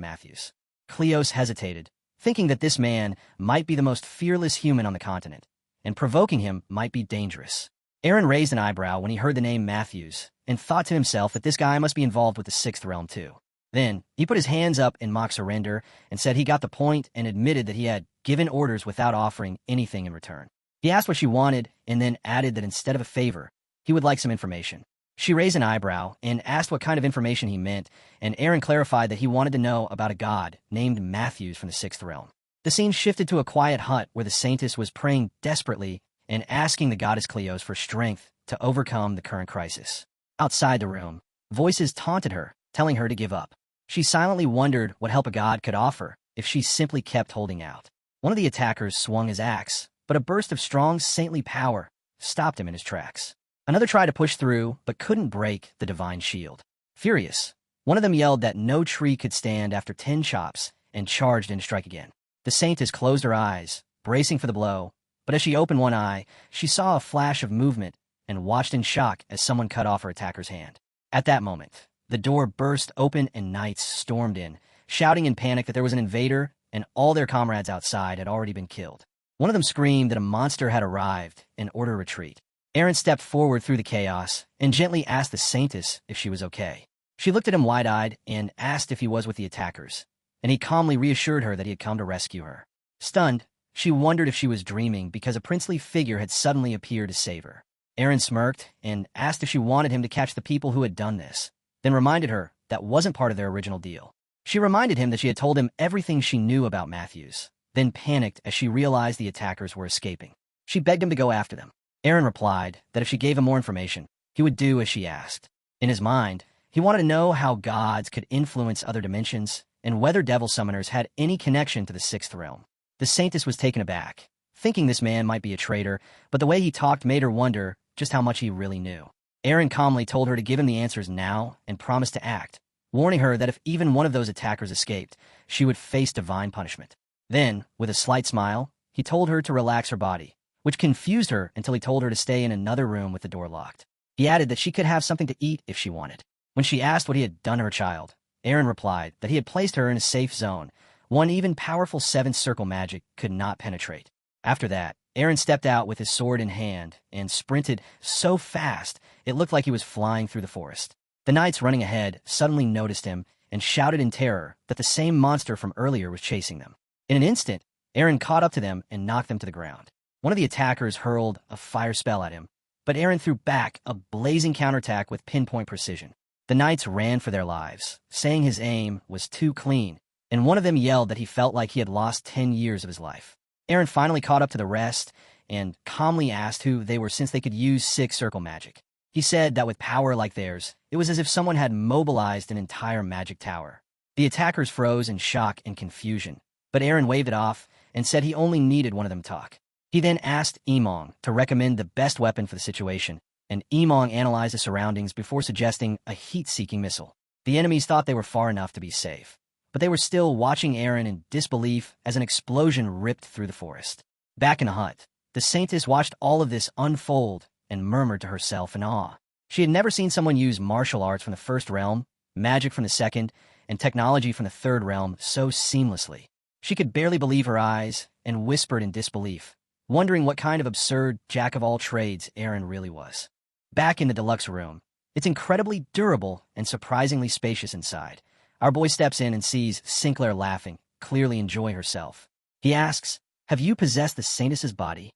Speaker 1: Matthews. Cleos hesitated, thinking that this man might be the most fearless human on the continent, and provoking him might be dangerous. Aaron raised an eyebrow when he heard the name Matthews, and thought to himself that this guy must be involved with the sixth realm too. Then, he put his hands up in mock surrender and said he got the point and admitted that he had given orders without offering anything in return. He asked what she wanted and then added that instead of a favor, he would like some information. She raised an eyebrow and asked what kind of information he meant, and Aaron clarified that he wanted to know about a god named Matthews from the sixth realm. The scene shifted to a quiet hut where the saintess was praying desperately and asking the goddess Cleos for strength to overcome the current crisis. Outside the room, voices taunted her, telling her to give up. She silently wondered what help a god could offer if she simply kept holding out. One of the attackers swung his axe, but a burst of strong saintly power stopped him in his tracks. Another tried to push through, but couldn't break the divine shield. Furious, one of them yelled that no tree could stand after 10 chops and charged in to strike again. The saintess closed her eyes, bracing for the blow, but as she opened one eye, she saw a flash of movement and watched in shock as someone cut off her attacker's hand. At that moment, the door burst open and knights stormed in, shouting in panic that there was an invader and all their comrades outside had already been killed. One of them screamed that a monster had arrived and ordered retreat. Aaron stepped forward through the chaos and gently asked the saintess if she was okay. She looked at him wide-eyed and asked if he was with the attackers, and he calmly reassured her that he had come to rescue her. Stunned, she wondered if she was dreaming because a princely figure had suddenly appeared to save her. Aaron smirked and asked if she wanted him to catch the people who had done this, then reminded her that wasn't part of their original deal. She reminded him that she had told him everything she knew about Matthews, then panicked as she realized the attackers were escaping. She begged him to go after them. Aaron replied that if she gave him more information, he would do as she asked. In his mind, he wanted to know how gods could influence other dimensions and whether devil summoners had any connection to the sixth realm. The saintess was taken aback, thinking this man might be a traitor, but the way he talked made her wonder just how much he really knew. Aaron calmly told her to give him the answers now and promised to act, warning her that if even one of those attackers escaped, she would face divine punishment. Then, with a slight smile, he told her to relax her body, which confused her until he told her to stay in another room with the door locked. He added that she could have something to eat if she wanted. When she asked what he had done to her child, Aaron replied that he had placed her in a safe zone, one even powerful seventh circle magic could not penetrate. After that, Aaron stepped out with his sword in hand and sprinted so fast it looked like he was flying through the forest. The knights running ahead suddenly noticed him and shouted in terror that the same monster from earlier was chasing them. In an instant, Aaron caught up to them and knocked them to the ground. One of the attackers hurled a fire spell at him, but Aaron threw back a blazing counterattack with pinpoint precision. The knights ran for their lives, saying his aim was too clean, and one of them yelled that he felt like he had lost 10 years of his life. Aaron finally caught up to the rest and calmly asked who they were since they could use sixth circle magic. He said that with power like theirs, it was as if someone had mobilized an entire magic tower. The attackers froze in shock and confusion, but Aaron waved it off and said he only needed one of them to talk. He then asked Emong to recommend the best weapon for the situation, and Emong analyzed the surroundings before suggesting a heat-seeking missile. The enemies thought they were far enough to be safe, but they were still watching Aaron in disbelief as an explosion ripped through the forest. Back in the hut, the saintess watched all of this unfold and murmured to herself in awe. She had never seen someone use martial arts from the first realm, magic from the second, and technology from the third realm so seamlessly. She could barely believe her eyes and whispered in disbelief, wondering what kind of absurd jack-of-all-trades Aaron really was. Back in the deluxe room, it's incredibly durable and surprisingly spacious inside. Our boy steps in and sees Sinclair laughing, clearly enjoying herself. He asks, have you possessed the saintess's body?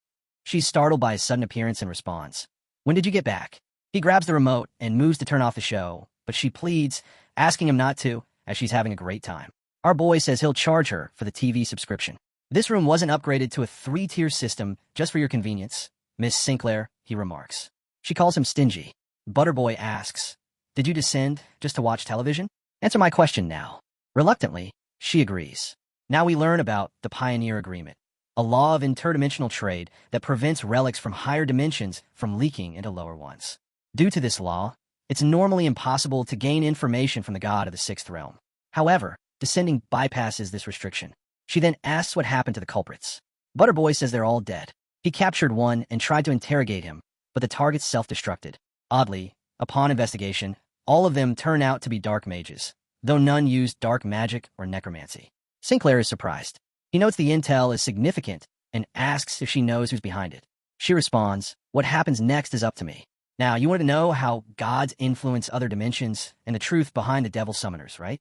Speaker 1: She's startled by his sudden appearance and responds, when did you get back? He grabs the remote and moves to turn off the show, but she pleads, asking him not to, as she's having a great time. Our boy says he'll charge her for the TV subscription. This room wasn't upgraded to a 3-tier system just for your convenience, Miss Sinclair, he remarks. She calls him stingy. Butterboy asks, did you descend just to watch television? Answer my question now. Reluctantly, she agrees. Now we learn about the Pioneer Agreement, a law of interdimensional trade that prevents relics from higher dimensions from leaking into lower ones. Due to this law, it's normally impossible to gain information from the god of the sixth realm. However, descending bypasses this restriction. She then asks what happened to the culprits. Butterboy says they're all dead. He captured one and tried to interrogate him, but the targets self-destructed. Oddly, upon investigation, all of them turn out to be dark mages, though none used dark magic or necromancy. Sinclair is surprised. He notes the intel is significant and asks if she knows who's behind it. She responds, what happens next is up to me. Now, you want to know how gods influence other dimensions and the truth behind the devil summoners, right?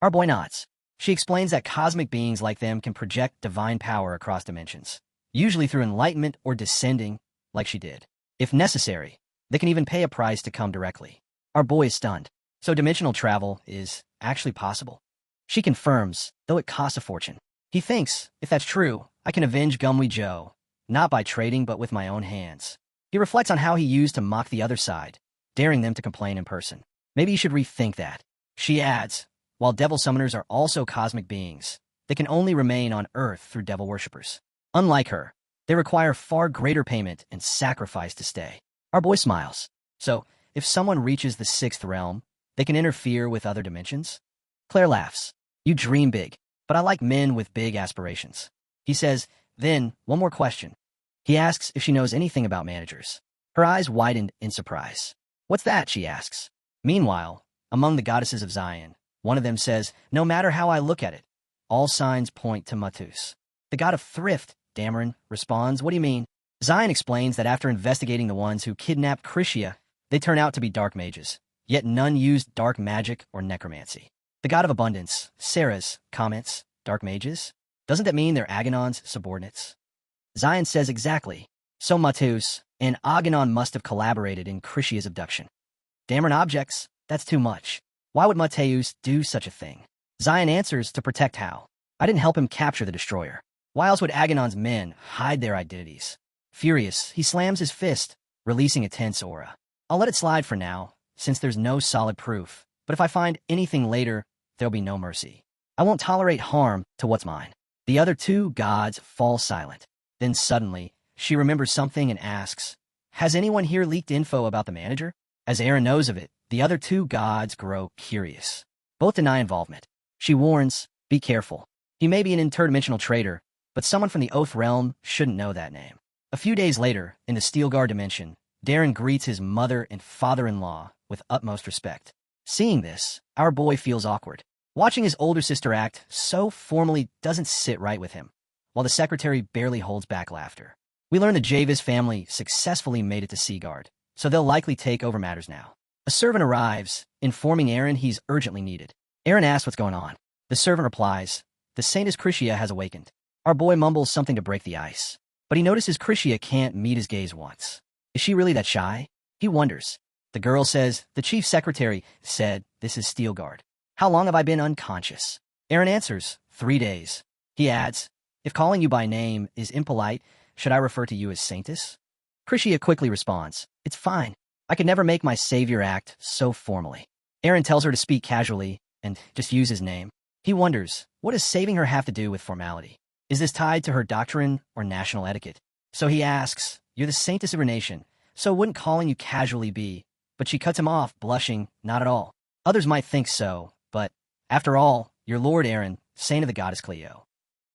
Speaker 1: Our boy nods. She explains that cosmic beings like them can project divine power across dimensions, usually through enlightenment or descending, like she did. If necessary, they can even pay a price to come directly. Our boy is stunned. So dimensional travel is actually possible. She confirms, though it costs a fortune. He thinks, if that's true, I can avenge Gumwee Joe, not by trading but with my own hands. He reflects on how he used to mock the other side, daring them to complain in person. Maybe you should rethink that. She adds, while devil summoners are also cosmic beings, they can only remain on Earth through devil worshippers. Unlike her, they require far greater payment and sacrifice to stay. Our boy smiles. So, if someone reaches the sixth realm, they can interfere with other dimensions? Claire laughs. You dream big, but I like men with big aspirations. He says, then, one more question. He asks if she knows anything about managers. Her eyes widened in surprise. What's that, she asks. Meanwhile, among the goddesses of Zion, one of them says, no matter how I look at it, all signs point to Matus. The god of thrift, Dameron, responds, what do you mean? Zion explains that after investigating the ones who kidnapped Krishia, they turn out to be dark mages, yet none used dark magic or necromancy. The god of abundance, Sarah's, comments, dark mages? Doesn't that mean they're Agonon's subordinates? Zion says exactly. So Matus and Agonon must have collaborated in Krishia's abduction. Dameron objects, that's too much. Why would Mateus do such a thing? Zion answers to protect Hal. I didn't help him capture the destroyer. Why else would Agonon's men hide their identities? Furious, he slams his fist, releasing a tense aura. I'll let it slide for now, since there's no solid proof, but if I find anything later, there'll be no mercy. I won't tolerate harm to what's mine. The other two gods fall silent. Then suddenly, she remembers something and asks, has anyone here leaked info about the manager? As Aaron knows of it, the other two gods grow curious. Both deny involvement. She warns, be careful. He may be an interdimensional traitor, but someone from the Oath Realm shouldn't know that name. A few days later, in the Steelguard dimension, Darren greets his mother and father-in-law with utmost respect. Seeing this, our boy feels awkward. Watching his older sister act so formally doesn't sit right with him, while the secretary barely holds back laughter. We learn the Javis family successfully made it to Seaguard, so they'll likely take over matters now. A servant arrives, informing Aaron he's urgently needed. Aaron asks what's going on. The servant replies, the Saintess Krishia has awakened. Our boy mumbles something to break the ice, but he notices Krishia can't meet his gaze once. Is she really that shy? He wonders. The girl says, the chief secretary said, this is Steelguard. How long have I been unconscious? Aaron answers, 3 days. He adds, if calling you by name is impolite, should I refer to you as Saintess? Krishia quickly responds, it's fine. I could never make my savior act so formally. Aaron tells her to speak casually and just use his name. He wonders, what does saving her have to do with formality? Is this tied to her doctrine or national etiquette? So he asks, you're the Saintess of her nation, so wouldn't calling you casually be? But she cuts him off, blushing, not at all. Others might think so, but after all, you're Lord Aaron, saint of the goddess Cleo.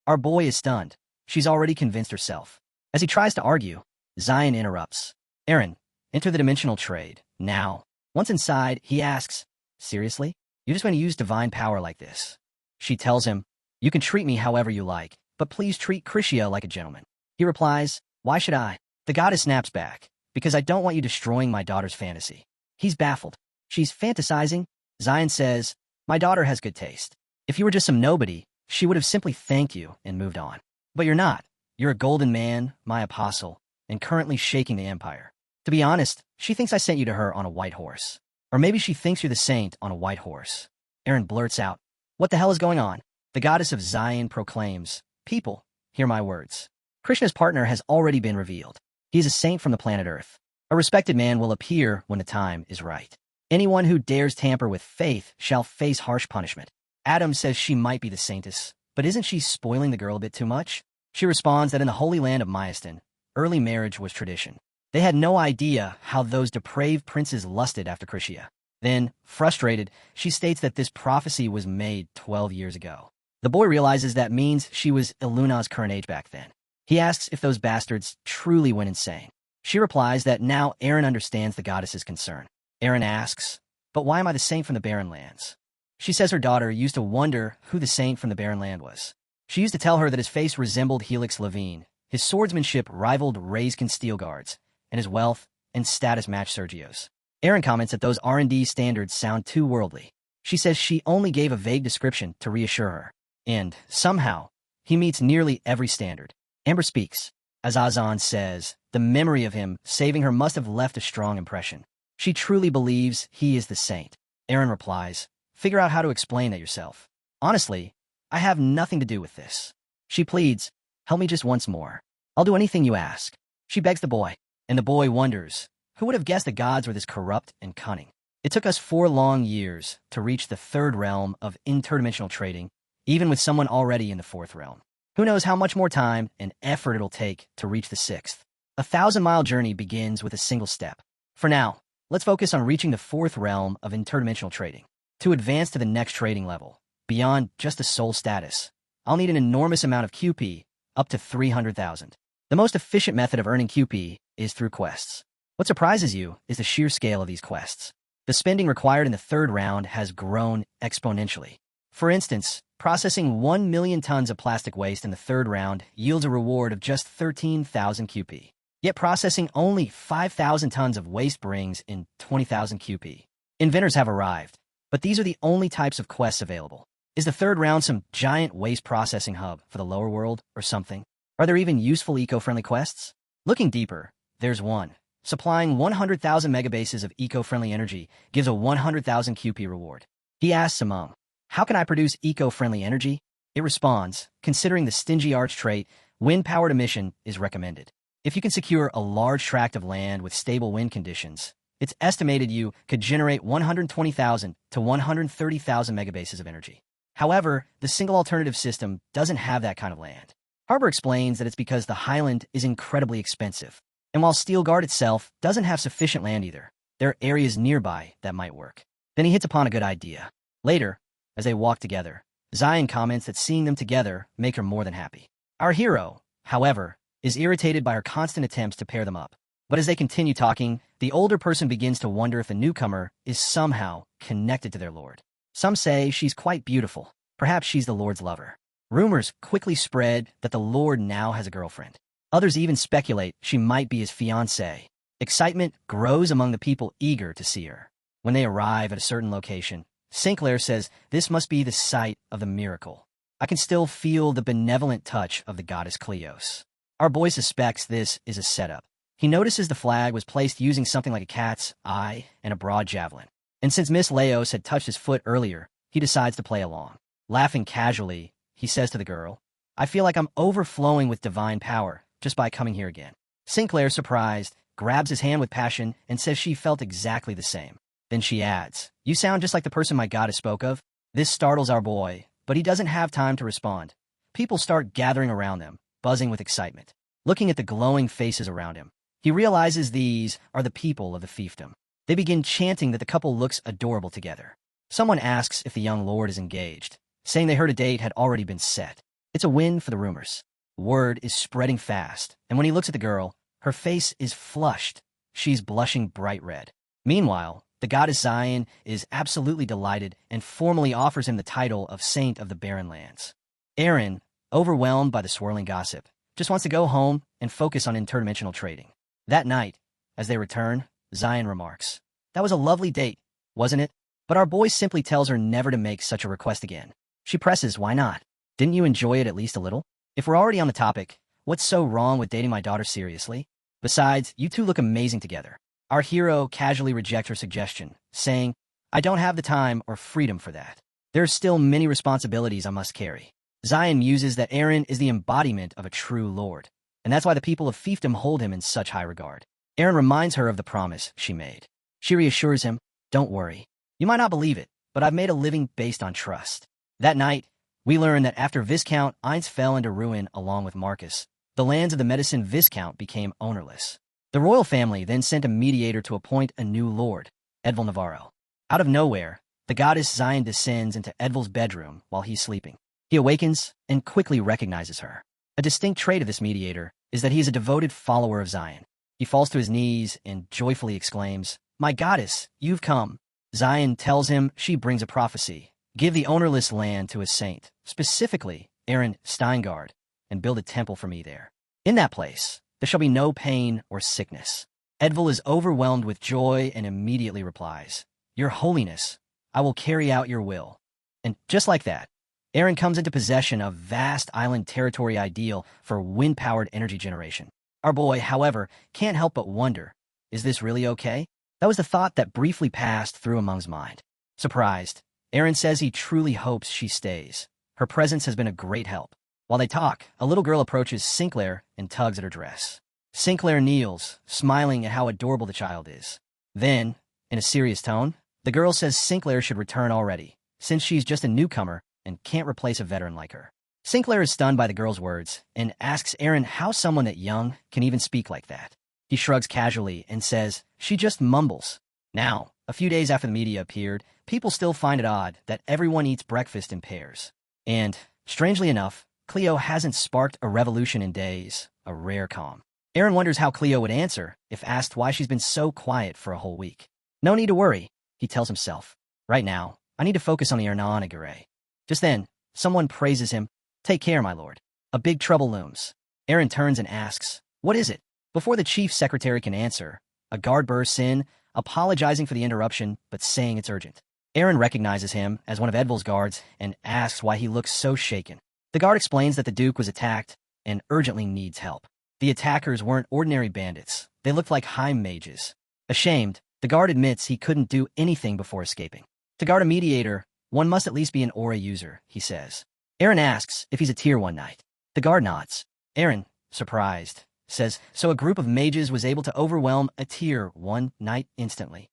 Speaker 1: Our boy is stunned. She's already convinced herself. As he tries to argue, Zion interrupts. Aaron, enter the dimensional trade, now. Once inside, he asks, seriously? You're just going to use divine power like this? She tells him, you can treat me however you like, but please treat Krishia like a gentleman. He replies, why should I? The goddess snaps back, because I don't want you destroying my daughter's fantasy. He's baffled. She's fantasizing. Zion says, my daughter has good taste. If you were just some nobody, she would have simply thanked you and moved on. But you're not. You're a golden man, my apostle, and currently shaking the empire. To be honest, she thinks I sent you to her on a white horse. Or maybe she thinks you're the saint on a white horse. Aaron blurts out, "What the hell is going on?" The goddess of Zion proclaims, "People, hear my words. Krishna's partner has already been revealed. He is a saint from the planet Earth. A respected man will appear when the time is right. Anyone who dares tamper with faith shall face harsh punishment." Adam says she might be the saintess, but isn't she spoiling the girl a bit too much? She responds that in the holy land of Mayastan, early marriage was tradition. They had no idea how those depraved princes lusted after Krishna. Then, frustrated, she states that this prophecy was made 12 years ago. The boy realizes that means she was Iluna's current age back then. He asks if those bastards truly went insane. She replies that now Aaron understands the goddess's concern. Aaron asks, "But why am I the saint from the Barren Lands?" She says her daughter used to wonder who the saint from the Barren Land was. She used to tell her that his face resembled Helix Levine, his swordsmanship rivaled Raiskin Steel Guards, and his wealth and status matched Sergio's. Aaron comments that those R&D standards sound too worldly. She says she only gave a vague description to reassure her. And, somehow, he meets nearly every standard. Amber speaks. As Azan says, the memory of him saving her must have left a strong impression. She truly believes he is the saint. Aaron replies, "Figure out how to explain that yourself. Honestly, I have nothing to do with this." She pleads, "Help me just once more. I'll do anything you ask." She begs the boy, and the boy wonders, who would have guessed the gods were this corrupt and cunning? It took us 4 long years to reach the 3rd realm of interdimensional trading, even with someone already in the 4th realm. Who knows how much more time and effort it'll take to reach the 6th. A 1,000-mile journey begins with a single step. For now, let's focus on reaching the 4th realm of interdimensional trading. To advance to the next trading level, beyond just a soul status, I'll need an enormous amount of QP, up to 300,000. The most efficient method of earning QP is through quests. What surprises you is the sheer scale of these quests. The spending required in the 3rd round has grown exponentially. For instance, processing 1 million tons of plastic waste in the 3rd round yields a reward of just 13,000 QP. Yet processing only 5,000 tons of waste brings in 20,000 QP. Inventors have arrived, but these are the only types of quests available. Is the 3rd round some giant waste processing hub for the lower world or something? Are there even useful eco-friendly quests? Looking deeper, there's one. Supplying 100,000 megabases of eco-friendly energy gives a 100,000 QP reward. He asks Among, "How can I produce eco-friendly energy?" It responds, "Considering the stingy arch trait, wind-powered emission is recommended. If you can secure a large tract of land with stable wind conditions, it's estimated you could generate 120,000 to 130,000 megabases of energy. However, the single alternative system doesn't have that kind of land." Harbor explains that it's because the highland is incredibly expensive. And while Steel Guard itself doesn't have sufficient land either, there are areas nearby that might work. Then he hits upon a good idea. Later, as they walk together, Zion comments that seeing them together make her more than happy. Our hero, however, is irritated by her constant attempts to pair them up. But as they continue talking, the older person begins to wonder if the newcomer is somehow connected to their lord. Some say she's quite beautiful. Perhaps she's the lord's lover. Rumors quickly spread that the lord now has a girlfriend. Others even speculate she might be his fiancée. Excitement grows among the people eager to see her. When they arrive at a certain location, Sinclair says this must be the site of the miracle. I can still feel the benevolent touch of the goddess Cleos. Our boy suspects this is a setup. He notices the flag was placed using something like a cat's eye and a broad javelin. And since Miss Leos had touched his foot earlier, he decides to play along. Laughing casually, he says to the girl, "I feel like I'm overflowing with divine power just by coming here again." Sinclair, surprised, grabs his hand with passion and says she felt exactly the same. Then she adds, "You sound just like the person my goddess spoke of." This startles our boy, but he doesn't have time to respond. People start gathering around them, buzzing with excitement. Looking at the glowing faces around him, he realizes these are the people of the fiefdom. They begin chanting that the couple looks adorable together. Someone asks if the young lord is engaged, saying they heard a date had already been set. It's a win for the rumors. Word is spreading fast, and when he looks at the girl, her face is flushed. She's blushing bright red. Meanwhile, the goddess Zion is absolutely delighted and formally offers him the title of Saint of the Barren Lands. Aaron, overwhelmed by the swirling gossip, just wants to go home and focus on interdimensional trading. That night, as they return, Zion remarks, "That was a lovely date, wasn't it?" But our boy simply tells her never to make such a request again. She presses, "Why not? Didn't you enjoy it at least a little?" If we're already on the topic, what's so wrong with dating my daughter seriously? Besides, you two look amazing together. Our hero casually rejects her suggestion, saying, I don't have the time or freedom for that. There's still many responsibilities I must carry. Zion muses that Eren is the embodiment of a true lord, and that's why the people of fiefdom hold him in such high regard. Eren reminds her of the promise she made. She reassures him, don't worry. You might not believe it, but I've made a living based on trust. That night, we learn that after Viscount Ainz fell into ruin along with Marcus, the lands of the Medicine Viscount became ownerless. The royal family then sent a mediator to appoint a new lord, Edvil Navarro. Out of nowhere, the goddess Zion descends into Edvil's bedroom while he's sleeping. He awakens and quickly recognizes her. A distinct trait of this mediator is that he is a devoted follower of Zion. He falls to his knees and joyfully exclaims, My goddess, you've come. Zion tells him she brings a prophecy. Give the ownerless land to a saint, specifically Eren Steingard, and build a temple for me there. In that place, there shall be no pain or sickness. Edvil is overwhelmed with joy and immediately replies, Your Holiness, I will carry out your will. And just like that, Eren comes into possession of vast island territory ideal for wind-powered energy generation. Our boy, however, can't help but wonder, is this really okay? That was the thought that briefly passed through Amung's mind. Surprised, Eren says he truly hopes she stays. Her presence has been a great help. While they talk, a little girl approaches Sinclair and tugs at her dress. Sinclair kneels, smiling at how adorable the child is. Then, in a serious tone, the girl says Sinclair should return already, since she's just a newcomer and can't replace a veteran like her. Sinclair is stunned by the girl's words and asks Eren how someone that young can even speak like that. He shrugs casually and says, she just mumbles. Now, a few days after the media appeared, people still find it odd that everyone eats breakfast in pairs. And, strangely enough, Cleo hasn't sparked a revolution in days, a rare calm. Eren wonders how Cleo would answer if asked why she's been so quiet for a whole week. No need to worry, he tells himself. Right now, I need to focus on the Ernanagare. Just then, someone praises him. Take care, my lord. A big trouble looms. Eren turns and asks, what is it? Before the chief secretary can answer, a guard bursts in, apologizing for the interruption, but saying it's urgent. Eren recognizes him as one of Edvil's guards and asks why he looks so shaken. The guard explains that the Duke was attacked and urgently needs help. The attackers weren't ordinary bandits. They looked like Heim mages. Ashamed, the guard admits he couldn't do anything before escaping. To guard a mediator, one must at least be an aura user, he says. Eren asks if he's a tier 1 knight. The guard nods. Eren, surprised, says, so a group of mages was able to overwhelm a tier 1 knight instantly.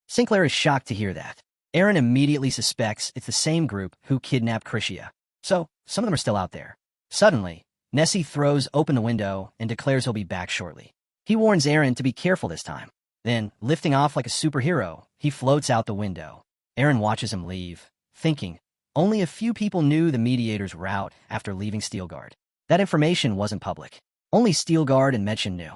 Speaker 1: Sinclair is shocked to hear that. Eren immediately suspects it's the same group who kidnapped Krishia. So, some of them are still out there. Suddenly, Nessie throws open the window and declares he'll be back shortly. He warns Eren to be careful this time. Then, lifting off like a superhero, he floats out the window. Eren watches him leave, thinking, only a few people knew the mediator's route after leaving Steelguard. That information wasn't public. Only Steelguard and Medshin knew.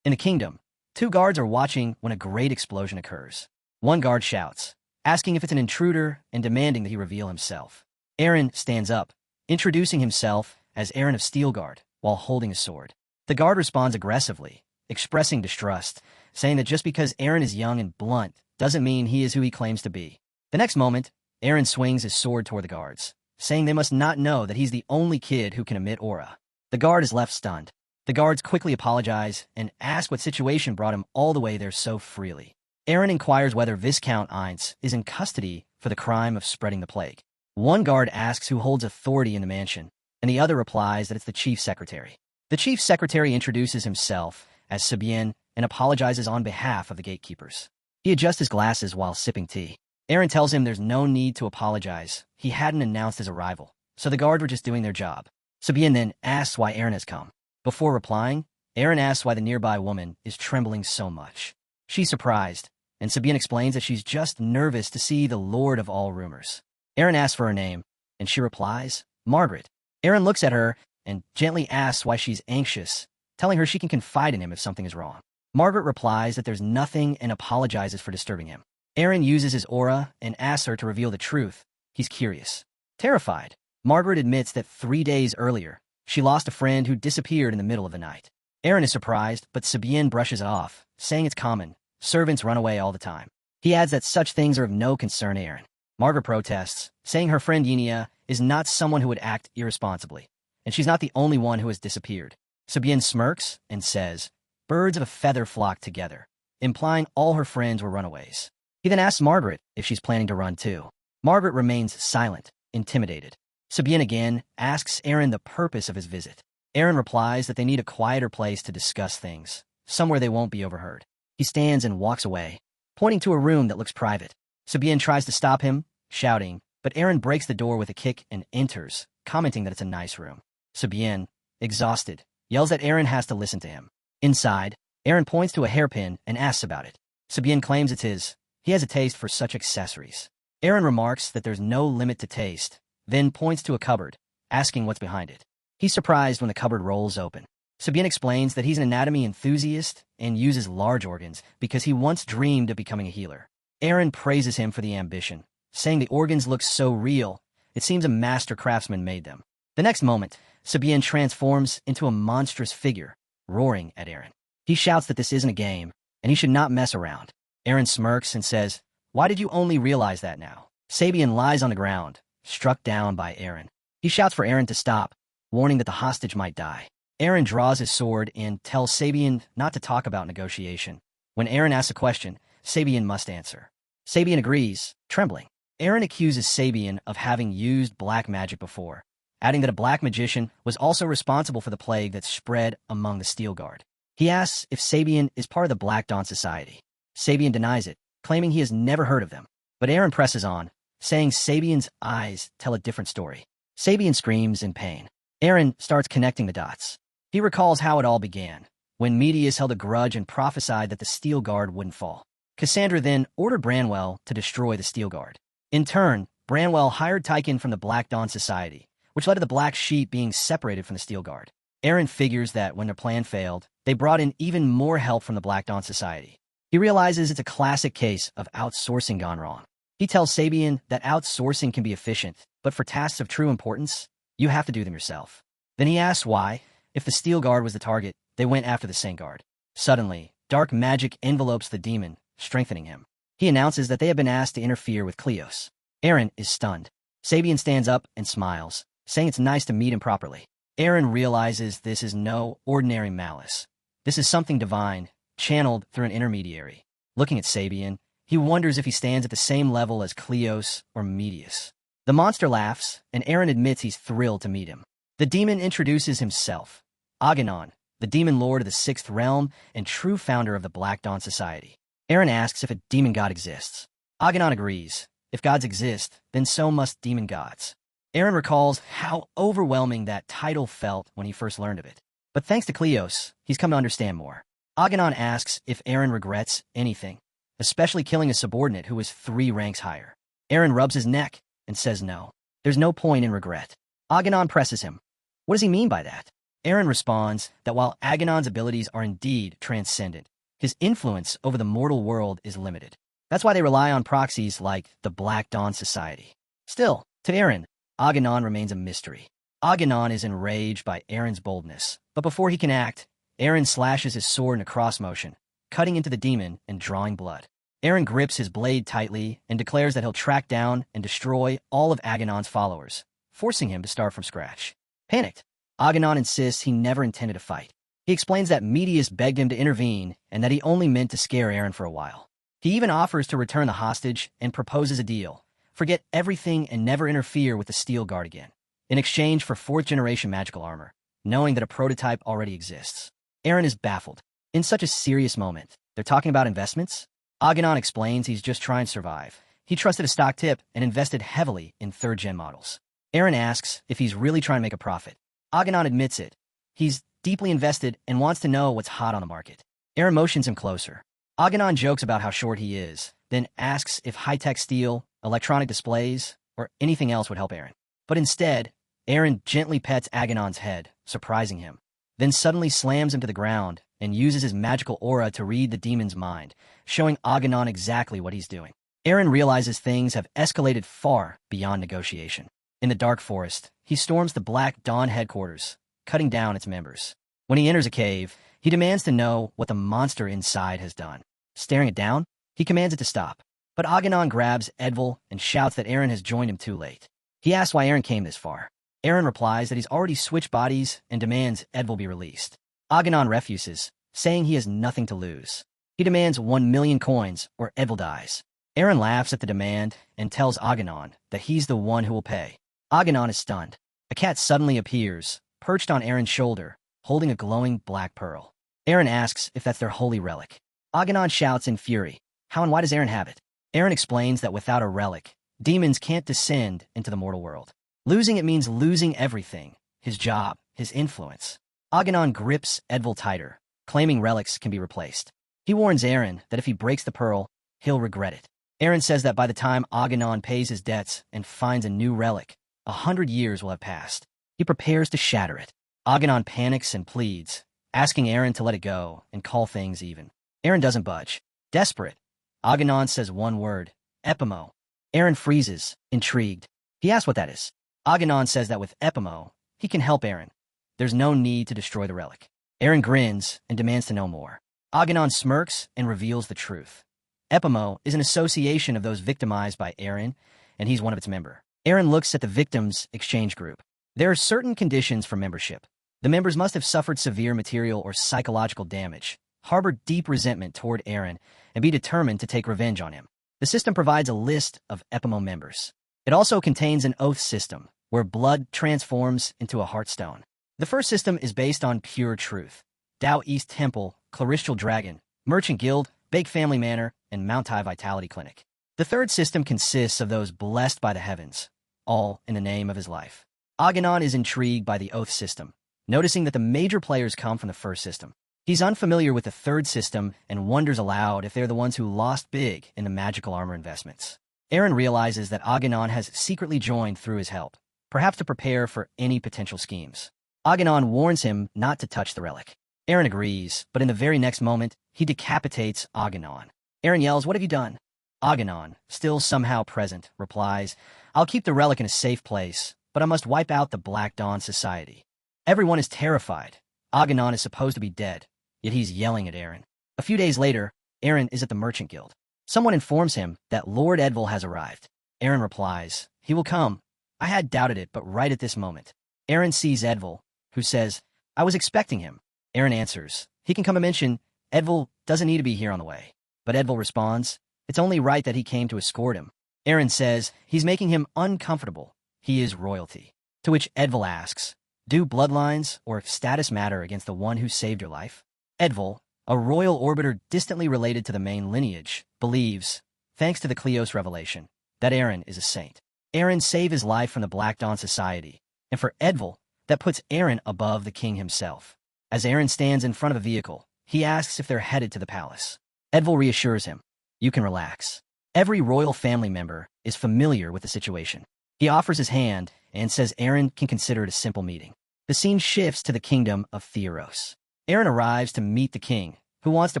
Speaker 1: In the kingdom, 2 guards are watching when a great explosion occurs. One guard shouts, asking if it's an intruder and demanding that he reveal himself. Eren stands up, introducing himself as Eren of Steelguard while holding a sword. The guard responds aggressively, expressing distrust, saying that just because Eren is young and blunt doesn't mean he is who he claims to be. The next moment, Eren swings his sword toward the guards, saying they must not know that he's the only kid who can emit aura. The guard is left stunned. The guards quickly apologize and ask what situation brought him all the way there so freely. Eren inquires whether Viscount Ainz is in custody for the crime of spreading the plague. One guard asks who holds authority in the mansion, and the other replies that it's the chief secretary. The chief secretary introduces himself as Sabien and apologizes on behalf of the gatekeepers. He adjusts his glasses while sipping tea. Eren tells him there's no need to apologize. He hadn't announced his arrival, so the guard were just doing their job. Sabien then asks why Eren has come. Before replying, Eren asks why the nearby woman is trembling so much. She's surprised, and Sabien explains that she's just nervous to see the Lord of all rumors. Eren asks for her name, and she replies, Margaret. Eren looks at her and gently asks why she's anxious, telling her she can confide in him if something is wrong. Margaret replies that there's nothing and apologizes for disturbing him. Eren uses his aura and asks her to reveal the truth. He's curious. Terrified, Margaret admits that 3 days earlier, she lost a friend who disappeared in the middle of the night. Eren is surprised, but Sabien brushes it off, saying it's common. Servants run away all the time. He adds that such things are of no concern to Eren. Margaret protests, saying her friend Yinia is not someone who would act irresponsibly, and she's not the only one who has disappeared. Sabian smirks and says, "Birds of a feather flock together," implying all her friends were runaways. He then asks Margaret if she's planning to run too. Margaret remains silent, intimidated. Sabian again asks Aaron the purpose of his visit. Aaron replies that they need a quieter place to discuss things, somewhere they won't be overheard. He stands and walks away, pointing to a room that looks private. Sabian tries to stop him, shouting, but Aaron breaks the door with a kick and enters, commenting that it's a nice room. Sabian, exhausted, yells that Aaron has to listen to him. Inside, Aaron points to a hairpin and asks about it. Sabian claims it's his. He has a taste for such accessories. Aaron remarks that there's no limit to taste, then points to a cupboard, asking what's behind it. He's surprised when the cupboard rolls open. Sabian explains that he's an anatomy enthusiast and uses large organs because he once dreamed of becoming a healer. Aaron praises him for the ambition, saying the organs look so real, it seems a master craftsman made them. The next moment, Sabian transforms into a monstrous figure, roaring at Aaron. He shouts that this isn't a game, and he should not mess around. Aaron smirks and says, "Why did you only realize that now?" Sabian lies on the ground, struck down by Aaron. He shouts for Aaron to stop, warning that the hostage might die. Aaron draws his sword and tells Sabian not to talk about negotiation. When Aaron asks a question, Sabian must answer. Sabian agrees, trembling. Aaron accuses Sabian of having used black magic before, adding that a black magician was also responsible for the plague that spread among the Steel Guard. He asks if Sabian is part of the Black Dawn Society. Sabian denies it, claiming he has never heard of them. But Aaron presses on, saying Sabian's eyes tell a different story. Sabian screams in pain. Aaron starts connecting the dots. He recalls how it all began, when Medius held a grudge and prophesied that the Steel Guard wouldn't fall. Cassandra then ordered Branwell to destroy the Steel Guard. In turn, Branwell hired Tychon from the Black Dawn Society, which led to the Black Sheep being separated from the Steel Guard. Aaron figures that when their plan failed, they brought in even more help from the Black Dawn Society. He realizes it's a classic case of outsourcing gone wrong. He tells Sabian that outsourcing can be efficient, but for tasks of true importance, you have to do them yourself. Then he asks why, if the Steel Guard was the target, they went after the Saint Guard. Suddenly, dark magic envelopes the demon, strengthening him. He announces that they have been asked to interfere with Cleos. Aaron is stunned. Sabian stands up and smiles, saying it's nice to meet him properly. Aaron realizes this is no ordinary malice. This is something divine, channeled through an intermediary. Looking at Sabian, he wonders if he stands at the same level as Cleos or Medius. The monster laughs, and Aaron admits he's thrilled to meet him. The demon introduces himself. Aghanon, the demon lord of the Sixth Realm and true founder of the Black Dawn Society. Aaron asks if a demon god exists. Aghanon agrees. If gods exist, then so must demon gods. Aaron recalls how overwhelming that title felt when he first learned of it. But thanks to Cleos, he's come to understand more. Aghanon asks if Aaron regrets anything, especially killing a subordinate who was 3 ranks higher. Aaron rubs his neck and says no. There's no point in regret. Aghanon presses him. What does he mean by that? Aaron responds that while Aghanon's abilities are indeed transcendent, his influence over the mortal world is limited. That's why they rely on proxies like the Black Dawn Society. Still, to Aaron, Aghanon remains a mystery. Aghanon is enraged by Aaron's boldness, but before he can act, Aaron slashes his sword in a cross motion, cutting into the demon and drawing blood. Aaron grips his blade tightly and declares that he'll track down and destroy all of Aghanon's followers, forcing him to start from scratch. Panicked, Aghanon insists he never intended to fight. He explains that Medius begged him to intervene and that he only meant to scare Aaron for a while. He even offers to return the hostage and proposes a deal. Forget everything and never interfere with the Steel Guard again, in exchange for 4th-generation magical armor, knowing that a prototype already exists. Aaron is baffled. In such a serious moment, they're talking about investments? Aghanon explains he's just trying to survive. He trusted a stock tip and invested heavily in 3rd-gen models. Aaron asks if he's really trying to make a profit. Aghanon admits it. He's deeply invested and wants to know what's hot on the market. Aaron motions him closer. Aghanon jokes about how short he is, then asks if high-tech steel, electronic displays, or anything else would help Aaron. But instead, Aaron gently pets Aghanon's head, surprising him, then suddenly slams him to the ground and uses his magical aura to read the demon's mind, showing Aghanon exactly what he's doing. Aaron realizes things have escalated far beyond negotiation. In the dark forest, he storms the Black Dawn headquarters, cutting down its members. When he enters a cave, he demands to know what the monster inside has done. Staring it down, he commands it to stop. But Aghanon grabs Edvil and shouts that Aaron has joined him too late. He asks why Aaron came this far. Aaron replies that he's already switched bodies and demands Edvil be released. Aghanon refuses, saying he has nothing to lose. He demands 1,000,000 coins or Edvil dies. Aaron laughs at the demand and tells Aghanon that he's the one who will pay. Aghanon is stunned. A cat suddenly appears, perched on Aaron's shoulder, holding a glowing black pearl. Aaron asks if that's their holy relic. Aghanon shouts in fury, how and why does Aaron have it? Aaron explains that without a relic, demons can't descend into the mortal world. Losing it means losing everything, his job, his influence. Aghanon grips Edvil tighter, claiming relics can be replaced. He warns Aaron that if he breaks the pearl, he'll regret it. Aaron says that by the time Aghanon pays his debts and finds a new relic, 100 years will have passed. He prepares to shatter it. Aghanon panics and pleads, asking Aaron to let it go and call things even. Aaron doesn't budge. Desperate, Aghanon says one word, Epimo. Aaron freezes, intrigued. He asks what that is. Aghanon says that with Epimo, he can help Aaron. There's no need to destroy the relic. Aaron grins and demands to know more. Aghanon smirks and reveals the truth. Epimo is an association of those victimized by Aaron, and he's one of its members. Aaron looks at the victims' exchange group. There are certain conditions for membership. The members must have suffered severe material or psychological damage, harbor deep resentment toward Aaron, and be determined to take revenge on him. The system provides a list of Epimo members. It also contains an oath system, where blood transforms into a heartstone. The first system is based on pure truth. Tao East Temple, Claritial Dragon, Merchant Guild, Bake Family Manor, and Mount High Vitality Clinic. The third system consists of those blessed by the heavens, all in the name of his life. Aghanon is intrigued by the oath system, noticing that the major players come from the first system. He's unfamiliar with the third system and wonders aloud if they're the ones who lost big in the magical armor investments. Aaron realizes that Aghanon has secretly joined through his help, perhaps to prepare for any potential schemes. Aghanon warns him not to touch the relic. Aaron agrees, but in the very next moment, he decapitates Aghanon. Aaron yells, "What have you done?" Aghanon, still somehow present, replies, "I'll keep the relic in a safe place, but I must wipe out the Black Dawn Society." Everyone is terrified. Aghanon is supposed to be dead, yet he's yelling at Aaron. A few days later, Aaron is at the Merchant Guild. Someone informs him that Lord Edvil has arrived. Aaron replies, "He will come. I had doubted it, but right at this moment." Aaron sees Edvil, who says, "I was expecting him." Aaron answers, "He can come and mention Edvil doesn't need to be here on the way." But Edvil responds, "It's only right that he came to escort him." Aaron says he's making him uncomfortable. He is royalty. To which Edvil asks, "Do bloodlines or status matter against the one who saved your life?" Edvil, a royal orbiter distantly related to the main lineage, believes, thanks to the Kleos revelation, that Aaron is a saint. Aaron saved his life from the Black Dawn Society, and for Edvil, that puts Aaron above the king himself. As Aaron stands in front of a vehicle, he asks if they're headed to the palace. Edvil reassures him, "You can relax." Every royal family member is familiar with the situation. He offers his hand and says Aaron can consider it a simple meeting. The scene shifts to the kingdom of Theros. Aaron arrives to meet the king, who wants to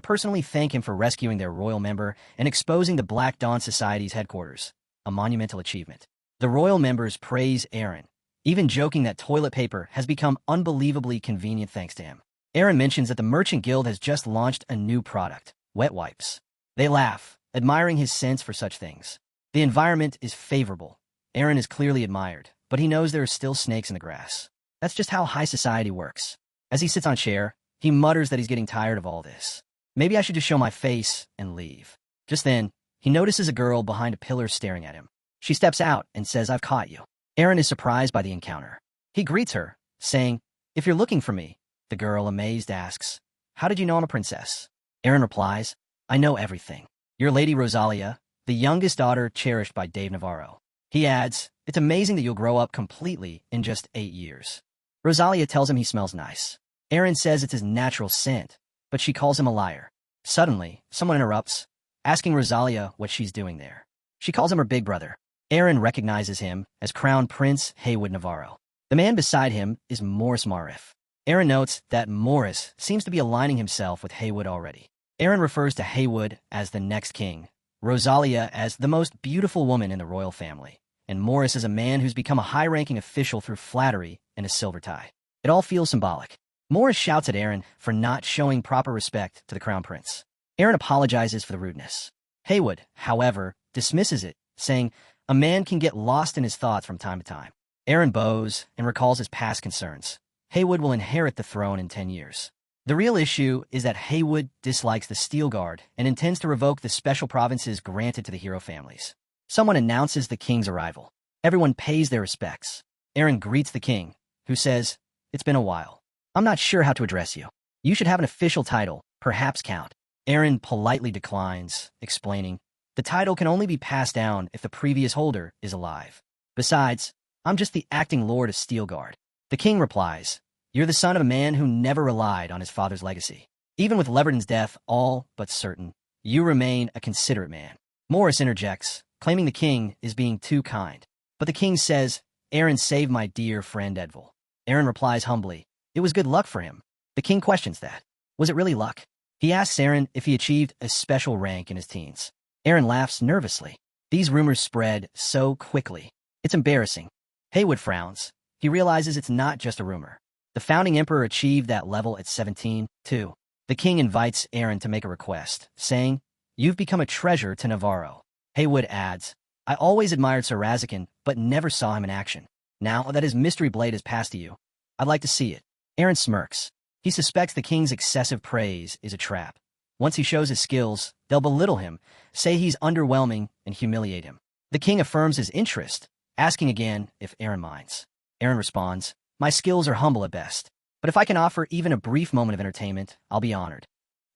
Speaker 1: personally thank him for rescuing their royal member and exposing the Black Dawn Society's headquarters, a monumental achievement. The royal members praise Aaron, even joking that toilet paper has become unbelievably convenient thanks to him. Aaron mentions that the Merchant Guild has just launched a new product, wet wipes. They laugh, admiring his sense for such things. The environment is favorable. Aaron is clearly admired, but he knows there are still snakes in the grass. That's just how high society works. As he sits on a chair, he mutters that he's getting tired of all this. Maybe I should just show my face and leave. Just then, he notices a girl behind a pillar staring at him. She steps out and says, "I've caught you." Aaron is surprised by the encounter. He greets her, saying, "If you're looking for me," the girl, amazed, asks, "How did you know I'm a princess?" Aaron replies, "I know everything. You're Lady Rosalia, the youngest daughter cherished by Dave Navarro." He adds, "It's amazing that you'll grow up completely in just 8 years." Rosalia tells him he smells nice. Aaron says it's his natural scent, but she calls him a liar. Suddenly, someone interrupts, asking Rosalia what she's doing there. She calls him her big brother. Aaron recognizes him as Crown Prince Haywood Navarro. The man beside him is Morris Marif. Aaron notes that Morris seems to be aligning himself with Haywood already. Aaron refers to Haywood as the next king, Rosalia as the most beautiful woman in the royal family, and Morris as a man who's become a high-ranking official through flattery and a silver tie. It all feels symbolic. Morris shouts at Aaron for not showing proper respect to the Crown Prince. Aaron apologizes for the rudeness. Haywood, however, dismisses it, saying, "A man can get lost in his thoughts from time to time." Aaron bows and recalls his past concerns. Haywood will inherit the throne in 10 years. The real issue is that Haywood dislikes the Steel Guard and intends to revoke the special provinces granted to the hero families. Someone announces the king's arrival. Everyone pays their respects. Aaron greets the king, who says, "It's been a while. I'm not sure how to address you. You should have an official title, perhaps Count." Aaron politely declines, explaining, "The title can only be passed down if the previous holder is alive. Besides, I'm just the acting Lord of Steel Guard." The king replies, "You're the son of a man who never relied on his father's legacy. Even with Leverton's death all but certain, you remain a considerate man." Morris interjects, claiming the king is being too kind. But the king says, "Aaron saved my dear friend Edville." Aaron replies humbly, "It was good luck for him." The king questions that. Was it really luck? He asks Aaron if he achieved a special rank in his teens. Aaron laughs nervously. These rumors spread so quickly. It's embarrassing. Haywood frowns. He realizes it's not just a rumor. The founding emperor achieved that level at 17, too. The king invites Aaron to make a request, saying, "You've become a treasure to Navarro." Haywood adds, "I always admired Sir Razakin, but never saw him in action. Now that his mystery blade has passed to you, I'd like to see it." Aaron smirks. He suspects the king's excessive praise is a trap. Once he shows his skills, they'll belittle him, say he's underwhelming, and humiliate him. The king affirms his interest, asking again if Aaron minds. Aaron responds, "My skills are humble at best, but if I can offer even a brief moment of entertainment, I'll be honored."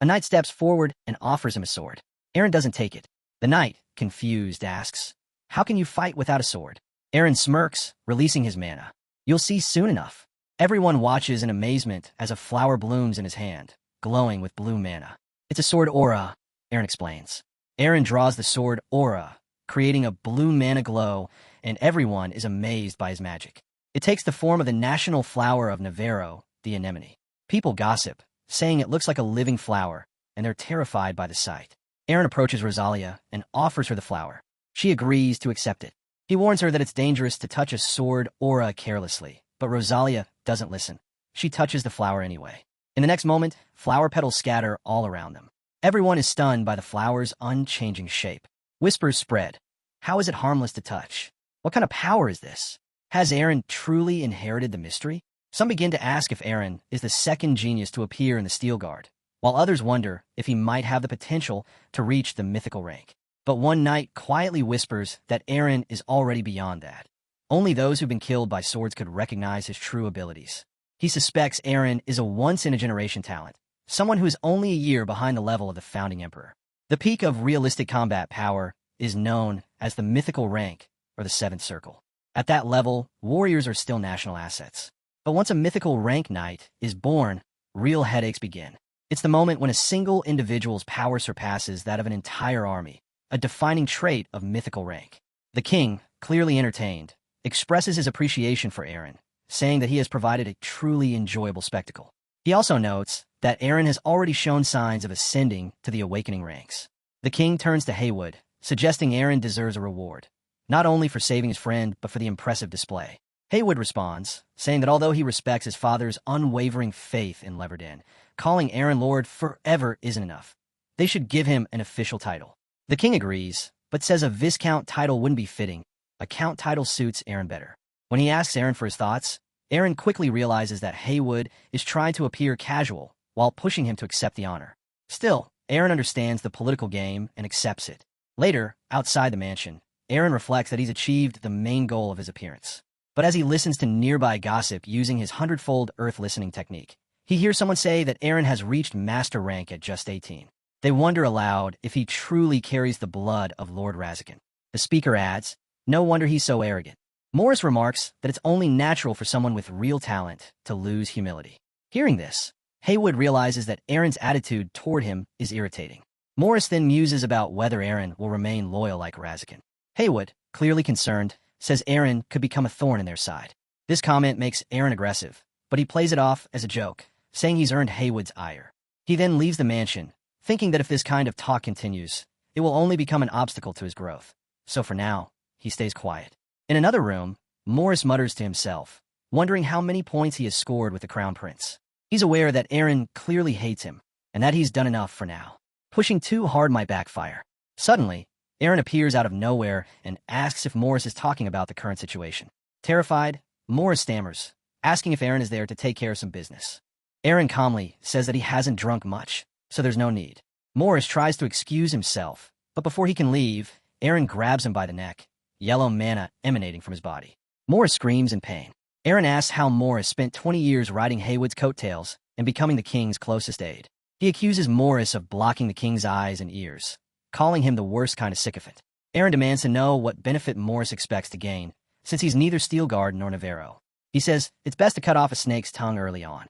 Speaker 1: A knight steps forward and offers him a sword. Aaron doesn't take it. The knight, confused, asks, "How can you fight without a sword?" Aaron smirks, releasing his mana. "You'll see soon enough." Everyone watches in amazement as a flower blooms in his hand, glowing with blue mana. "It's a sword aura," Aaron explains. Aaron draws the sword aura, creating a blue mana glow, and everyone is amazed by his magic. It takes the form of the national flower of Navarro, the anemone. People gossip, saying it looks like a living flower, and they're terrified by the sight. Aaron approaches Rosalia and offers her the flower. She agrees to accept it. He warns her that it's dangerous to touch a sword aura carelessly, but Rosalia doesn't listen. She touches the flower anyway. In the next moment, flower petals scatter all around them. Everyone is stunned by the flower's unchanging shape. Whispers spread. How is it harmless to touch? What kind of power is this? Has Aaron truly inherited the mystery? Some begin to ask if Aaron is the second genius to appear in the Steel Guard, while others wonder if he might have the potential to reach the mythical rank. But one knight quietly whispers that Aaron is already beyond that. Only those who've been killed by swords could recognize his true abilities. He suspects Aaron is a once-in-a-generation talent, someone who is only a year behind the level of the founding emperor. The peak of realistic combat power is known as the mythical rank, or the seventh circle. At that level, warriors are still national assets. But once a mythical rank knight is born, real headaches begin. It's the moment when a single individual's power surpasses that of an entire army, a defining trait of mythical rank. The king, clearly entertained, expresses his appreciation for Aaron, saying that he has provided a truly enjoyable spectacle. He also notes that Aaron has already shown signs of ascending to the awakening ranks. The king turns to Haywood, suggesting Aaron deserves a reward, not only for saving his friend, but for the impressive display. Haywood responds, saying that although he respects his father's unwavering faith in Leverton, calling Aaron Lord forever isn't enough. They should give him an official title. The king agrees, but says a Viscount title wouldn't be fitting. A Count title suits Aaron better. When he asks Aaron for his thoughts, Aaron quickly realizes that Haywood is trying to appear casual while pushing him to accept the honor. Still, Aaron understands the political game and accepts it. Later, outside the mansion, Aaron reflects that he's achieved the main goal of his appearance. But as he listens to nearby gossip using his hundredfold earth listening technique, he hears someone say that Aaron has reached master rank at just 18. They wonder aloud if he truly carries the blood of Lord Razakin. The speaker adds, "No wonder he's so arrogant." Morris remarks that it's only natural for someone with real talent to lose humility. Hearing this, Haywood realizes that Aaron's attitude toward him is irritating. Morris then muses about whether Aaron will remain loyal like Razakin. Haywood, clearly concerned, says Aaron could become a thorn in their side. This comment makes Aaron aggressive, but he plays it off as a joke, saying he's earned Haywood's ire. He then leaves the mansion, thinking that if this kind of talk continues, it will only become an obstacle to his growth. So for now, he stays quiet. In another room, Morris mutters to himself, wondering how many points he has scored with the Crown Prince. He's aware that Aaron clearly hates him, and that he's done enough for now. Pushing too hard might backfire. Suddenly, Aaron appears out of nowhere and asks if Morris is talking about the current situation. Terrified, Morris stammers, asking if Aaron is there to take care of some business. Aaron calmly says that he hasn't drunk much, so there's no need. Morris tries to excuse himself, but before he can leave, Aaron grabs him by the neck, yellow mana emanating from his body. Morris screams in pain. Aaron asks how Morris spent 20 years riding Haywood's coattails and becoming the king's closest aide. He accuses Morris of blocking the king's eyes and ears, calling him the worst kind of sycophant. Aaron demands to know what benefit Morris expects to gain, since he's neither Steelguard nor Navarro. He says it's best to cut off a snake's tongue early on.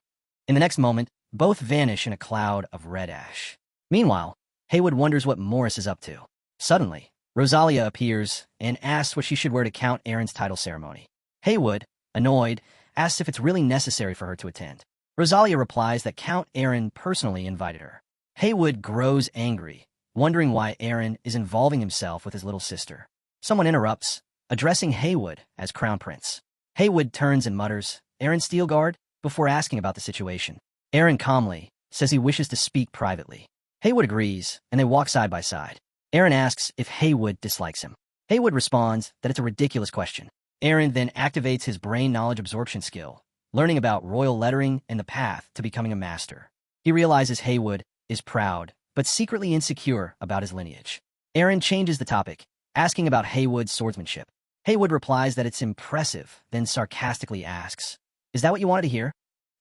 Speaker 1: In the next moment, both vanish in a cloud of red ash. Meanwhile, Haywood wonders what Morris is up to. Suddenly, Rosalia appears and asks what she should wear to Count Aaron's title ceremony. Haywood, annoyed, asks if it's really necessary for her to attend. Rosalia replies that Count Aaron personally invited her. Haywood grows angry, wondering why Aaron is involving himself with his little sister. Someone interrupts, addressing Haywood as Crown Prince. Haywood turns and mutters, "Aaron Steelguard?" before asking about the situation. Aaron calmly says he wishes to speak privately. Haywood agrees, and they walk side by side. Aaron asks if Haywood dislikes him. Haywood responds that it's a ridiculous question. Aaron then activates his brain knowledge absorption skill, learning about royal lettering and the path to becoming a master. He realizes Haywood is proud, but secretly insecure about his lineage. Aaron changes the topic, asking about Haywood's swordsmanship. Haywood replies that it's impressive, then sarcastically asks, "Is that what you wanted to hear?"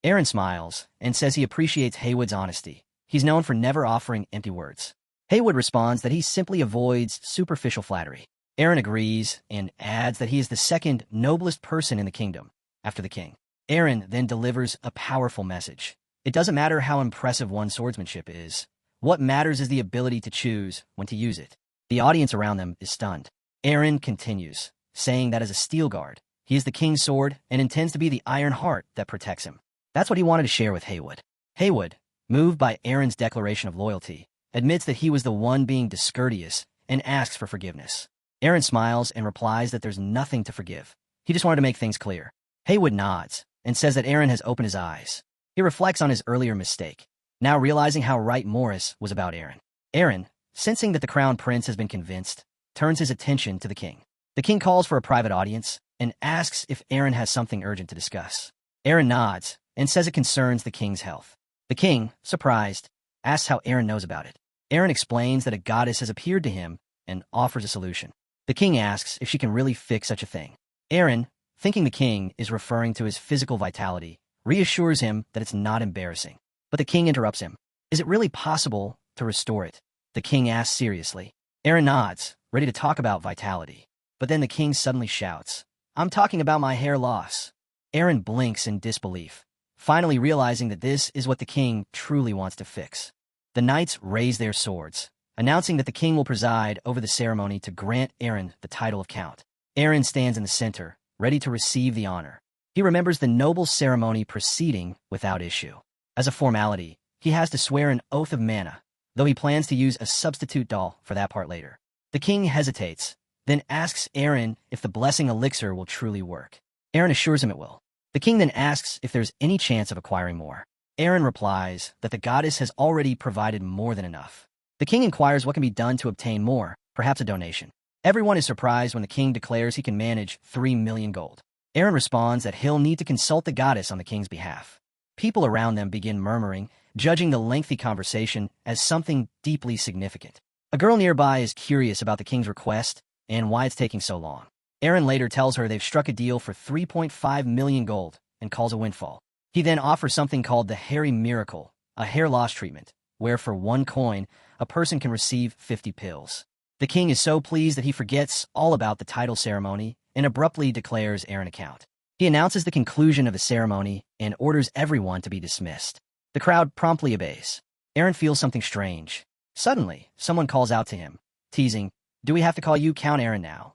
Speaker 1: Aaron smiles and says he appreciates Haywood's honesty. He's known for never offering empty words. Haywood responds that he simply avoids superficial flattery. Aaron agrees and adds that he is the second noblest person in the kingdom, after the king. Aaron then delivers a powerful message. It doesn't matter how impressive one's swordsmanship is. What matters is the ability to choose when to use it. The audience around them is stunned. Aaron continues, saying that as a Steelguard, he is the king's sword and intends to be the iron heart that protects him. That's what he wanted to share with Haywood. Haywood, moved by Aaron's declaration of loyalty, admits that he was the one being discourteous and asks for forgiveness. Aaron smiles and replies that there's nothing to forgive. He just wanted to make things clear. Haywood nods and says that Aaron has opened his eyes. He reflects on his earlier mistake, now realizing how right Morris was about Aaron. Aaron, sensing that the Crown Prince has been convinced, turns his attention to the king. The king calls for a private audience and asks if Aaron has something urgent to discuss. Aaron nods and says it concerns the king's health. The king, surprised, asks how Aaron knows about it. Aaron explains that a goddess has appeared to him and offers a solution. The king asks if she can really fix such a thing. Aaron, thinking the king is referring to his physical vitality, reassures him that it's not embarrassing. But the king interrupts him. Is it really possible to restore it? The king asks seriously. Aaron nods, ready to talk about vitality. But then the king suddenly shouts, "I'm talking about my hair loss." Aaron blinks in disbelief, finally realizing that this is what the king truly wants to fix. The knights raise their swords, announcing that the king will preside over the ceremony to grant Aaron the title of count. Aaron stands in the center, ready to receive the honor. He remembers the noble ceremony proceeding without issue. As a formality, he has to swear an oath of mana, though he plans to use a substitute doll for that part later. The king hesitates, then asks Aaron if the blessing elixir will truly work. Aaron assures him it will. The king then asks if there's any chance of acquiring more. Aaron replies that the goddess has already provided more than enough. The king inquires what can be done to obtain more, perhaps a donation. Everyone is surprised when the king declares he can manage 3 million gold. Aaron responds that he'll need to consult the goddess on the king's behalf. People around them begin murmuring, judging the lengthy conversation as something deeply significant. A girl nearby is curious about the king's request and why it's taking so long. Aaron later tells her they've struck a deal for 3.5 million gold and calls a windfall. He then offers something called the Hairy Miracle, a hair loss treatment, where for 1 coin, a person can receive 50 pills. The king is so pleased that he forgets all about the title ceremony and abruptly declares Aaron a count. He announces the conclusion of the ceremony and orders everyone to be dismissed. The crowd promptly obeys. Aaron feels something strange. Suddenly, someone calls out to him, teasing, "Do we have to call you Count Aaron now?"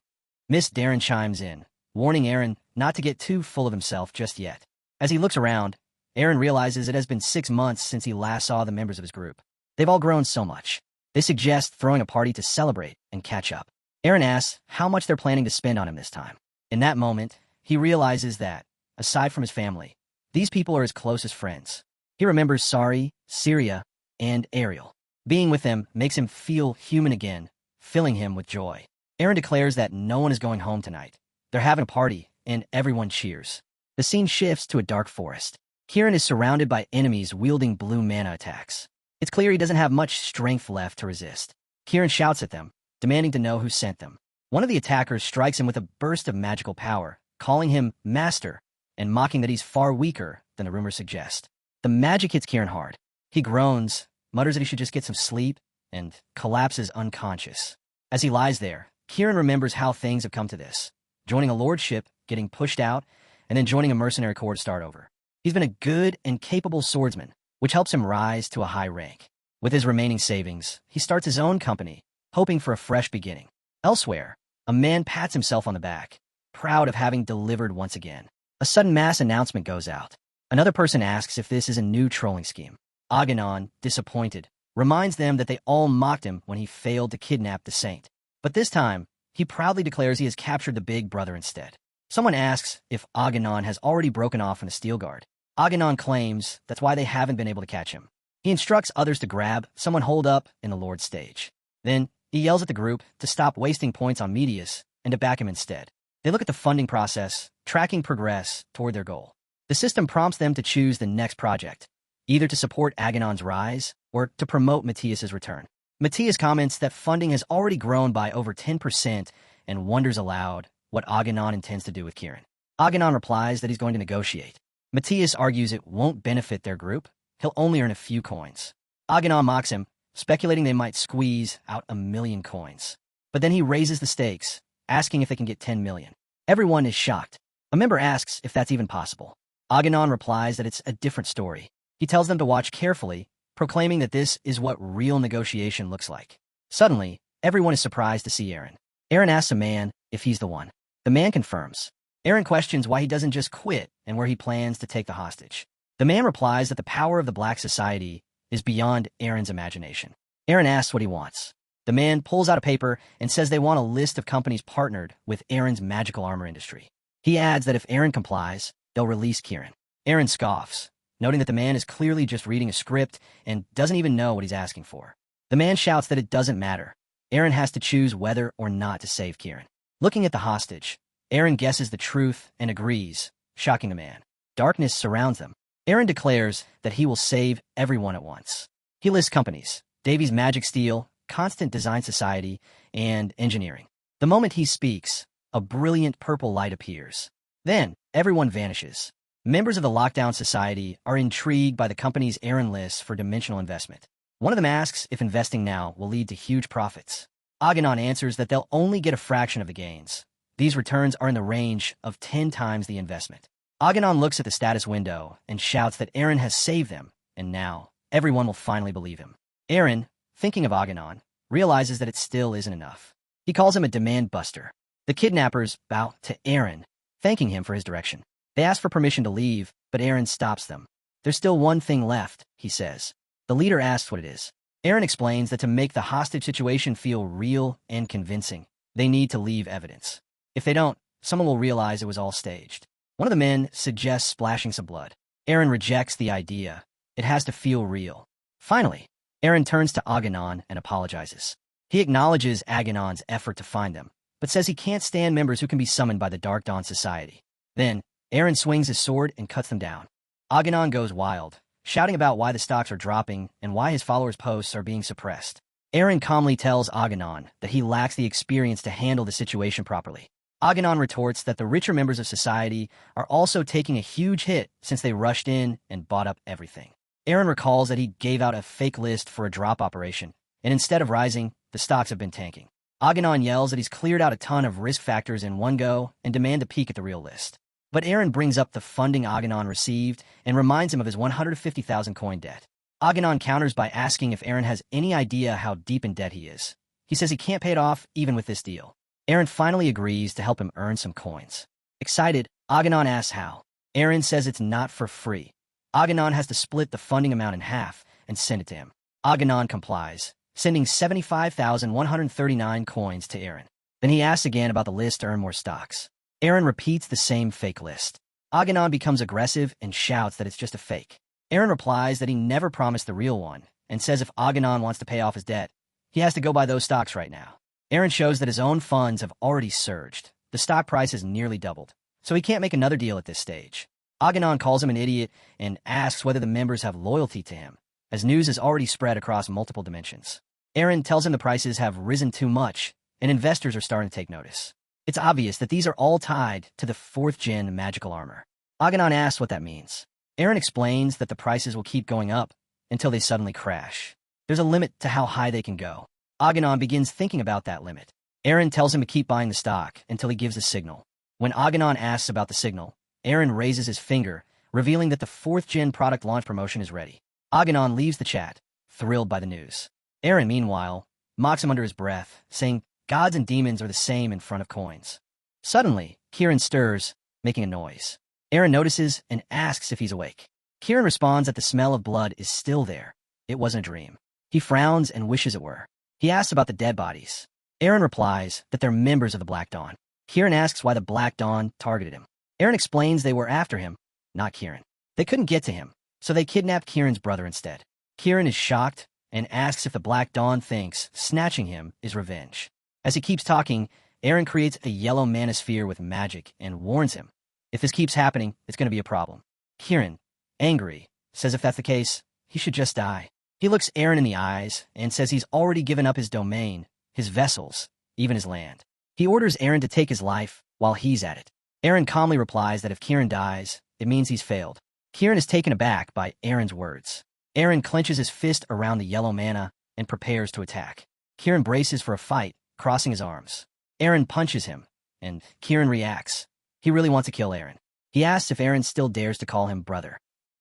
Speaker 1: Miss Darren chimes in, warning Aaron not to get too full of himself just yet. As he looks around, Aaron realizes it has been 6 months since he last saw the members of his group. They've all grown so much. They suggest throwing a party to celebrate and catch up. Aaron asks how much they're planning to spend on him this time. In that moment, he realizes that, aside from his family, these people are his closest friends. He remembers Sari, Syria, and Ariel. Being with them makes him feel human again, filling him with joy. Aaron declares that no one is going home tonight. They're having a party, and everyone cheers. The scene shifts to a dark forest. Kieran is surrounded by enemies wielding blue mana attacks. It's clear he doesn't have much strength left to resist. Kieran shouts at them, demanding to know who sent them. One of the attackers strikes him with a burst of magical power, calling him Master, and mocking that he's far weaker than the rumors suggest. The magic hits Kieran hard. He groans, mutters that he should just get some sleep, and collapses unconscious. As he lies there, Kieran remembers how things have come to this. Joining a lordship, getting pushed out, and then joining a mercenary corps to start over. He's been a good and capable swordsman, which helps him rise to a high rank. With his remaining savings, he starts his own company, hoping for a fresh beginning. Elsewhere, a man pats himself on the back, proud of having delivered once again. A sudden mass announcement goes out. Another person asks if this is a new trolling scheme. Aganon, disappointed, reminds them that they all mocked him when he failed to kidnap the saint. But this time, he proudly declares he has captured the big brother instead. Someone asks if Aganon has already broken off from the steel guard. Aganon claims that's why they haven't been able to catch him. He instructs others to grab someone holed up in the Lord's stage. Then, he yells at the group to stop wasting points on Medius and to back him instead. They look at the funding process, tracking progress toward their goal. The system prompts them to choose the next project, either to support Aganon's rise or to promote Matthias's return. Matthias comments that funding has already grown by over 10% and wonders aloud what Aganon intends to do with Kieran. Aganon replies that he's going to negotiate. Matthias argues it won't benefit their group. He'll only earn a few coins. Aganon mocks him, speculating they might squeeze out 1 million coins. But then he raises the stakes, asking if they can get 10 million. Everyone is shocked. A member asks if that's even possible. Aganon replies that it's a different story. He tells them to watch carefully, proclaiming that this is what real negotiation looks like. Suddenly, everyone is surprised to see Aaron. Aaron asks a man if he's the one. The man confirms. Aaron questions why he doesn't just quit and where he plans to take the hostage. The man replies that the power of the Black Society is beyond Aaron's imagination. Aaron asks what he wants. The man pulls out a paper and says they want a list of companies partnered with Aaron's magical armor industry. He adds that if Aaron complies, they'll release Kieran. Aaron scoffs, noting that the man is clearly just reading a script and doesn't even know what he's asking for. The man shouts that it doesn't matter. Aaron has to choose whether or not to save Kieran. Looking at the hostage, Aaron guesses the truth and agrees, shocking the man. Darkness surrounds them. Aaron declares that he will save everyone at once. He lists companies: Davies Magic Steel, Constant Design Society, and Engineering. The moment he speaks, a brilliant purple light appears. Then, everyone vanishes. Members of the Lockdown Society are intrigued by the company's Aaron lists for dimensional investment. One of them asks if investing now will lead to huge profits. Aganon answers that they'll only get a fraction of the gains. These returns are in the range of 10 times the investment. Aganon looks at the status window and shouts that Aaron has saved them, and now everyone will finally believe him. Aaron, thinking of Aganon, realizes that it still isn't enough. He calls him a demand buster. The kidnappers bow to Aaron, thanking him for his direction. They ask for permission to leave, but Aaron stops them. There's still one thing left, he says. The leader asks what it is. Aaron explains that to make the hostage situation feel real and convincing, they need to leave evidence. If they don't, someone will realize it was all staged. One of the men suggests splashing some blood. Aaron rejects the idea. It has to feel real. Finally, Aaron turns to Aganon and apologizes. He acknowledges Aganon's effort to find them, but says he can't stand members who can be summoned by the Dark Dawn Society. Then, Aaron swings his sword and cuts them down. Aganon goes wild, shouting about why the stocks are dropping and why his followers' posts are being suppressed. Aaron calmly tells Aganon that he lacks the experience to handle the situation properly. Aganon retorts that the richer members of society are also taking a huge hit since they rushed in and bought up everything. Aaron recalls that he gave out a fake list for a drop operation, and instead of rising, the stocks have been tanking. Aganon yells that he's cleared out a ton of risk factors in one go and demand a peek at the real list. But Aaron brings up the funding Aganon received and reminds him of his 150,000 coin debt. Aganon counters by asking if Aaron has any idea how deep in debt he is. He says he can't pay it off even with this deal. Aaron finally agrees to help him earn some coins. Excited, Aganon asks how. Aaron says it's not for free. Aganon has to split the funding amount in half and send it to him. Aganon complies, sending 75,139 coins to Aaron. Then he asks again about the list to earn more stocks. Aaron repeats the same fake list. Aganon becomes aggressive and shouts that it's just a fake. Aaron replies that he never promised the real one and says if Aganon wants to pay off his debt, he has to go buy those stocks right now. Aaron shows that his own funds have already surged. The stock price has nearly doubled. so he can't make another deal at this stage. Aghanon calls him an idiot and asks whether the members have loyalty to him, as news is already spread across multiple dimensions. Eren tells him the prices have risen too much, and investors are starting to take notice. It's obvious that these are all tied to the 4th gen magical armor. Aghanon asks what that means. Eren explains that the prices will keep going up until they suddenly crash. There's a limit to how high they can go. Aghanon begins thinking about that limit. Eren tells him to keep buying the stock until he gives a signal. When Aghanon asks about the signal, Eren raises his finger, revealing that the 4th gen product launch promotion is ready. Aghanon leaves the chat, thrilled by the news. Eren, meanwhile, mocks him under his breath, saying gods and demons are the same in front of coins. Suddenly, Kieran stirs, making a noise. Eren notices and asks if he's awake. Kieran responds that the smell of blood is still there. It wasn't a dream. He frowns and wishes it were. He asks about the dead bodies. Eren replies that they're members of the Black Dawn. Kieran asks why the Black Dawn targeted him. Eren explains they were after him, not Kieran. They couldn't get to him, so they kidnapped Kieran's brother instead. Kieran is shocked and asks if the Black Dawn thinks snatching him is revenge. As he keeps talking, Eren creates a yellow manosphere with magic and warns him. If this keeps happening, it's going to be a problem. Kieran, angry, says if that's the case, he should just die. He looks Eren in the eyes and says he's already given up his domain, his vessels, even his land. He orders Eren to take his life while he's at it. Eren calmly replies that if Kieran dies, it means he's failed. Kieran is taken aback by Eren's words. Eren clenches his fist around the yellow mana and prepares to attack. Kieran braces for a fight, crossing his arms. Eren punches him, and Kieran reacts. He really wants to kill Eren. He asks if Eren still dares to call him brother.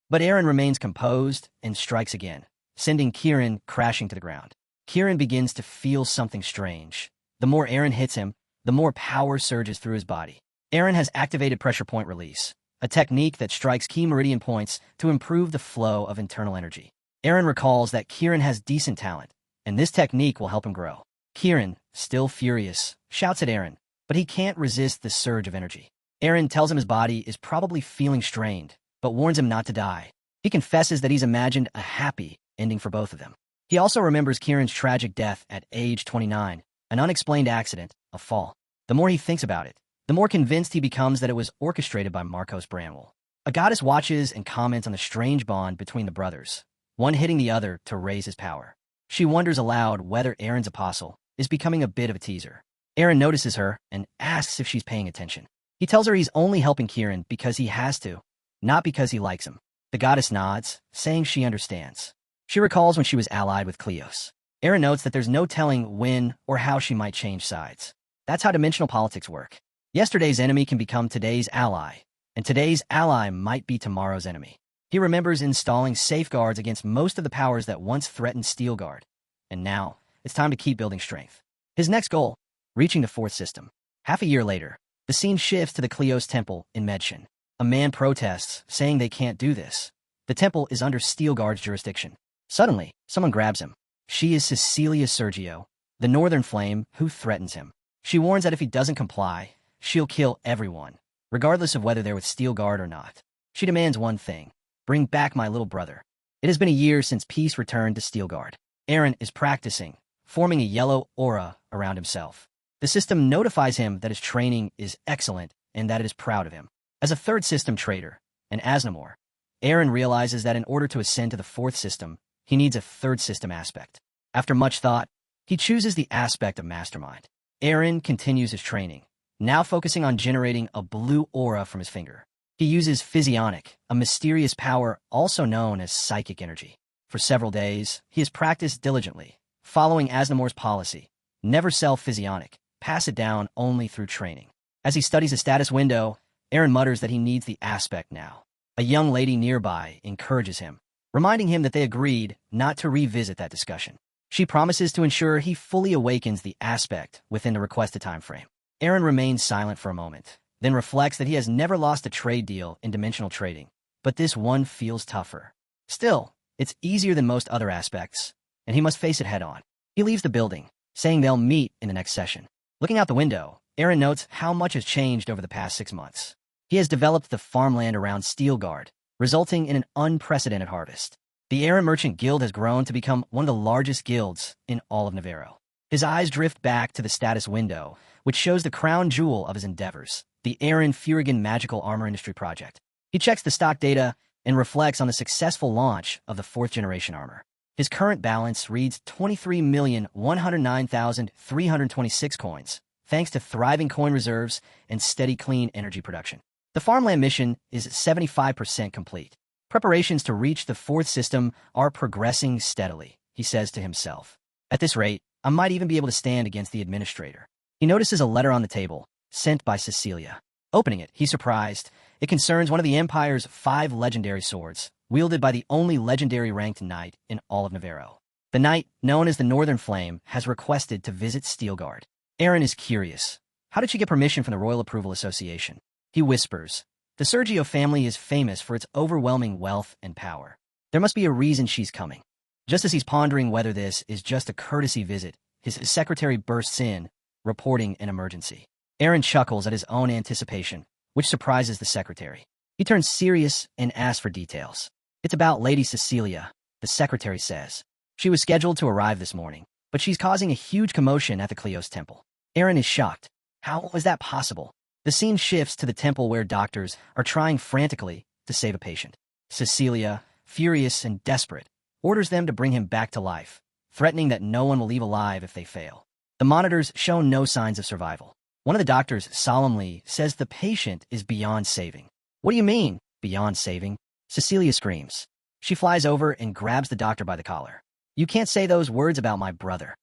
Speaker 1: But Eren remains composed and strikes again, sending Kieran crashing to the ground. Kieran begins to feel something strange. The more Eren hits him, the more power surges through his body. Eren has activated pressure point release, a technique that strikes key meridian points to improve the flow of internal energy. Eren recalls that Kieran has decent talent, and this technique will help him grow. Kieran, still furious, shouts at Eren, but he can't resist the surge of energy. Eren tells him his body is probably feeling strained, but warns him not to die. He confesses that he's imagined a happy ending for both of them. He also remembers Kieran's tragic death at age 29, an unexplained accident, a fall. The more he thinks about it, the more convinced he becomes that it was orchestrated by Marcos Branwell. A goddess watches and comments on the strange bond between the brothers, one hitting the other to raise his power. She wonders aloud whether Eren's apostle is becoming a bit of a teaser. Eren notices her and asks if she's paying attention. He tells her he's only helping Kieran because he has to, not because he likes him. The goddess nods, saying she understands. She recalls when she was allied with Kleos. Eren notes that there's no telling when or how she might change sides. That's how dimensional politics work. Yesterday's enemy can become today's ally, and today's ally might be tomorrow's enemy. He remembers installing safeguards against most of the powers that once threatened Steelguard, and now it's time to keep building strength. His next goal, reaching the 4th system. Half a year later, the scene shifts to the Kleos temple in Medshin. A man protests, saying they can't do this. The temple is under Steelguard's jurisdiction. Suddenly, someone grabs him. She is Cecilia Sergio, the Northern Flame, who threatens him. She warns that if he doesn't comply, she'll kill everyone, regardless of whether they're with Steelguard or not. She demands one thing: bring back my little brother. It has been a year since peace returned to Steelguard. Eren is practicing, forming a yellow aura around himself. The system notifies him that his training is excellent and that it is proud of him. As a 3rd system trader, an Asnamor, Eren realizes that in order to ascend to the 4th system, he needs a 3rd system aspect. After much thought, he chooses the aspect of Mastermind. Eren continues his training, now focusing on generating a blue aura from his finger. He uses Physionic, a mysterious power also known as psychic energy. For several days, he has practiced diligently, following Asnamor's policy: never sell Physionic, pass it down only through training. As he studies a status window, Eren mutters that he needs the aspect now. A young lady nearby encourages him, reminding him that they agreed not to revisit that discussion. She promises to ensure he fully awakens the aspect within the requested time frame. Eren remains silent for a moment, then reflects that he has never lost a trade deal in dimensional trading, but this one feels tougher. Still, it's easier than most other aspects, and he must face it head-on. He leaves the building, saying they'll meet in the next session. Looking out the window, Eren notes how much has changed over the past 6 months. He has developed the farmland around Steelguard, resulting in an unprecedented harvest. The Eren Merchant Guild has grown to become one of the largest guilds in all of Navarro. His eyes drift back to the status window, which shows the crown jewel of his endeavors, the Aaron Furigan Magical Armor Industry project. He checks the stock data and reflects on the successful launch of the 4th-generation armor. His current balance reads 23,109,326 coins, thanks to thriving coin reserves and steady clean energy production. The farmland mission is 75% complete. Preparations to reach the 4th system are progressing steadily, he says to himself. At this rate, I might even be able to stand against the administrator. He notices a letter on the table, sent by Cecilia. Opening it, he's surprised. It concerns one of the Empire's 5 legendary swords, wielded by the only legendary ranked knight in all of Navarro. The knight, known as the Northern Flame, has requested to visit Steelguard. Aaron is curious. How did she get permission from the Royal Approval Association? He whispers. The Sergio family is famous for its overwhelming wealth and power. There must be a reason she's coming. Just as he's pondering whether this is just a courtesy visit, his secretary bursts in, reporting an emergency. Aaron chuckles at his own anticipation, which surprises the secretary. He turns serious and asks for details. It's about Lady Cecilia, the secretary says. She was scheduled to arrive this morning, but she's causing a huge commotion at the Cleos temple. Aaron is shocked. How was that possible? The scene shifts to the temple where doctors are trying frantically to save a patient. Cecilia, furious and desperate, orders them to bring him back to life, threatening that no one will leave alive if they fail. The monitors show no signs of survival. One of the doctors solemnly says the patient is beyond saving. What do you mean, beyond saving? Cecilia screams. She flies over and grabs the doctor by the collar. You can't say those words about my brother.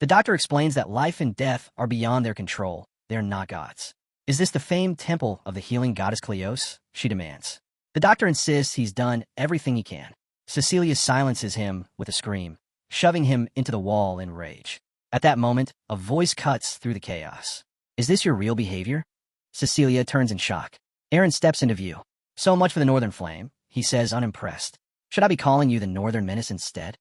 Speaker 1: The doctor explains that life and death are beyond their control. They're not gods. Is this the famed temple of the healing goddess Cleos? She demands. The doctor insists he's done everything he can. Cecilia silences him with a scream, shoving him into the wall in rage. At that moment, a voice cuts through the chaos. Is this your real behavior? Cecilia turns in shock. Aaron steps into view. So much for the Northern Flame, he says, unimpressed. Should I be calling you the Northern Menace instead?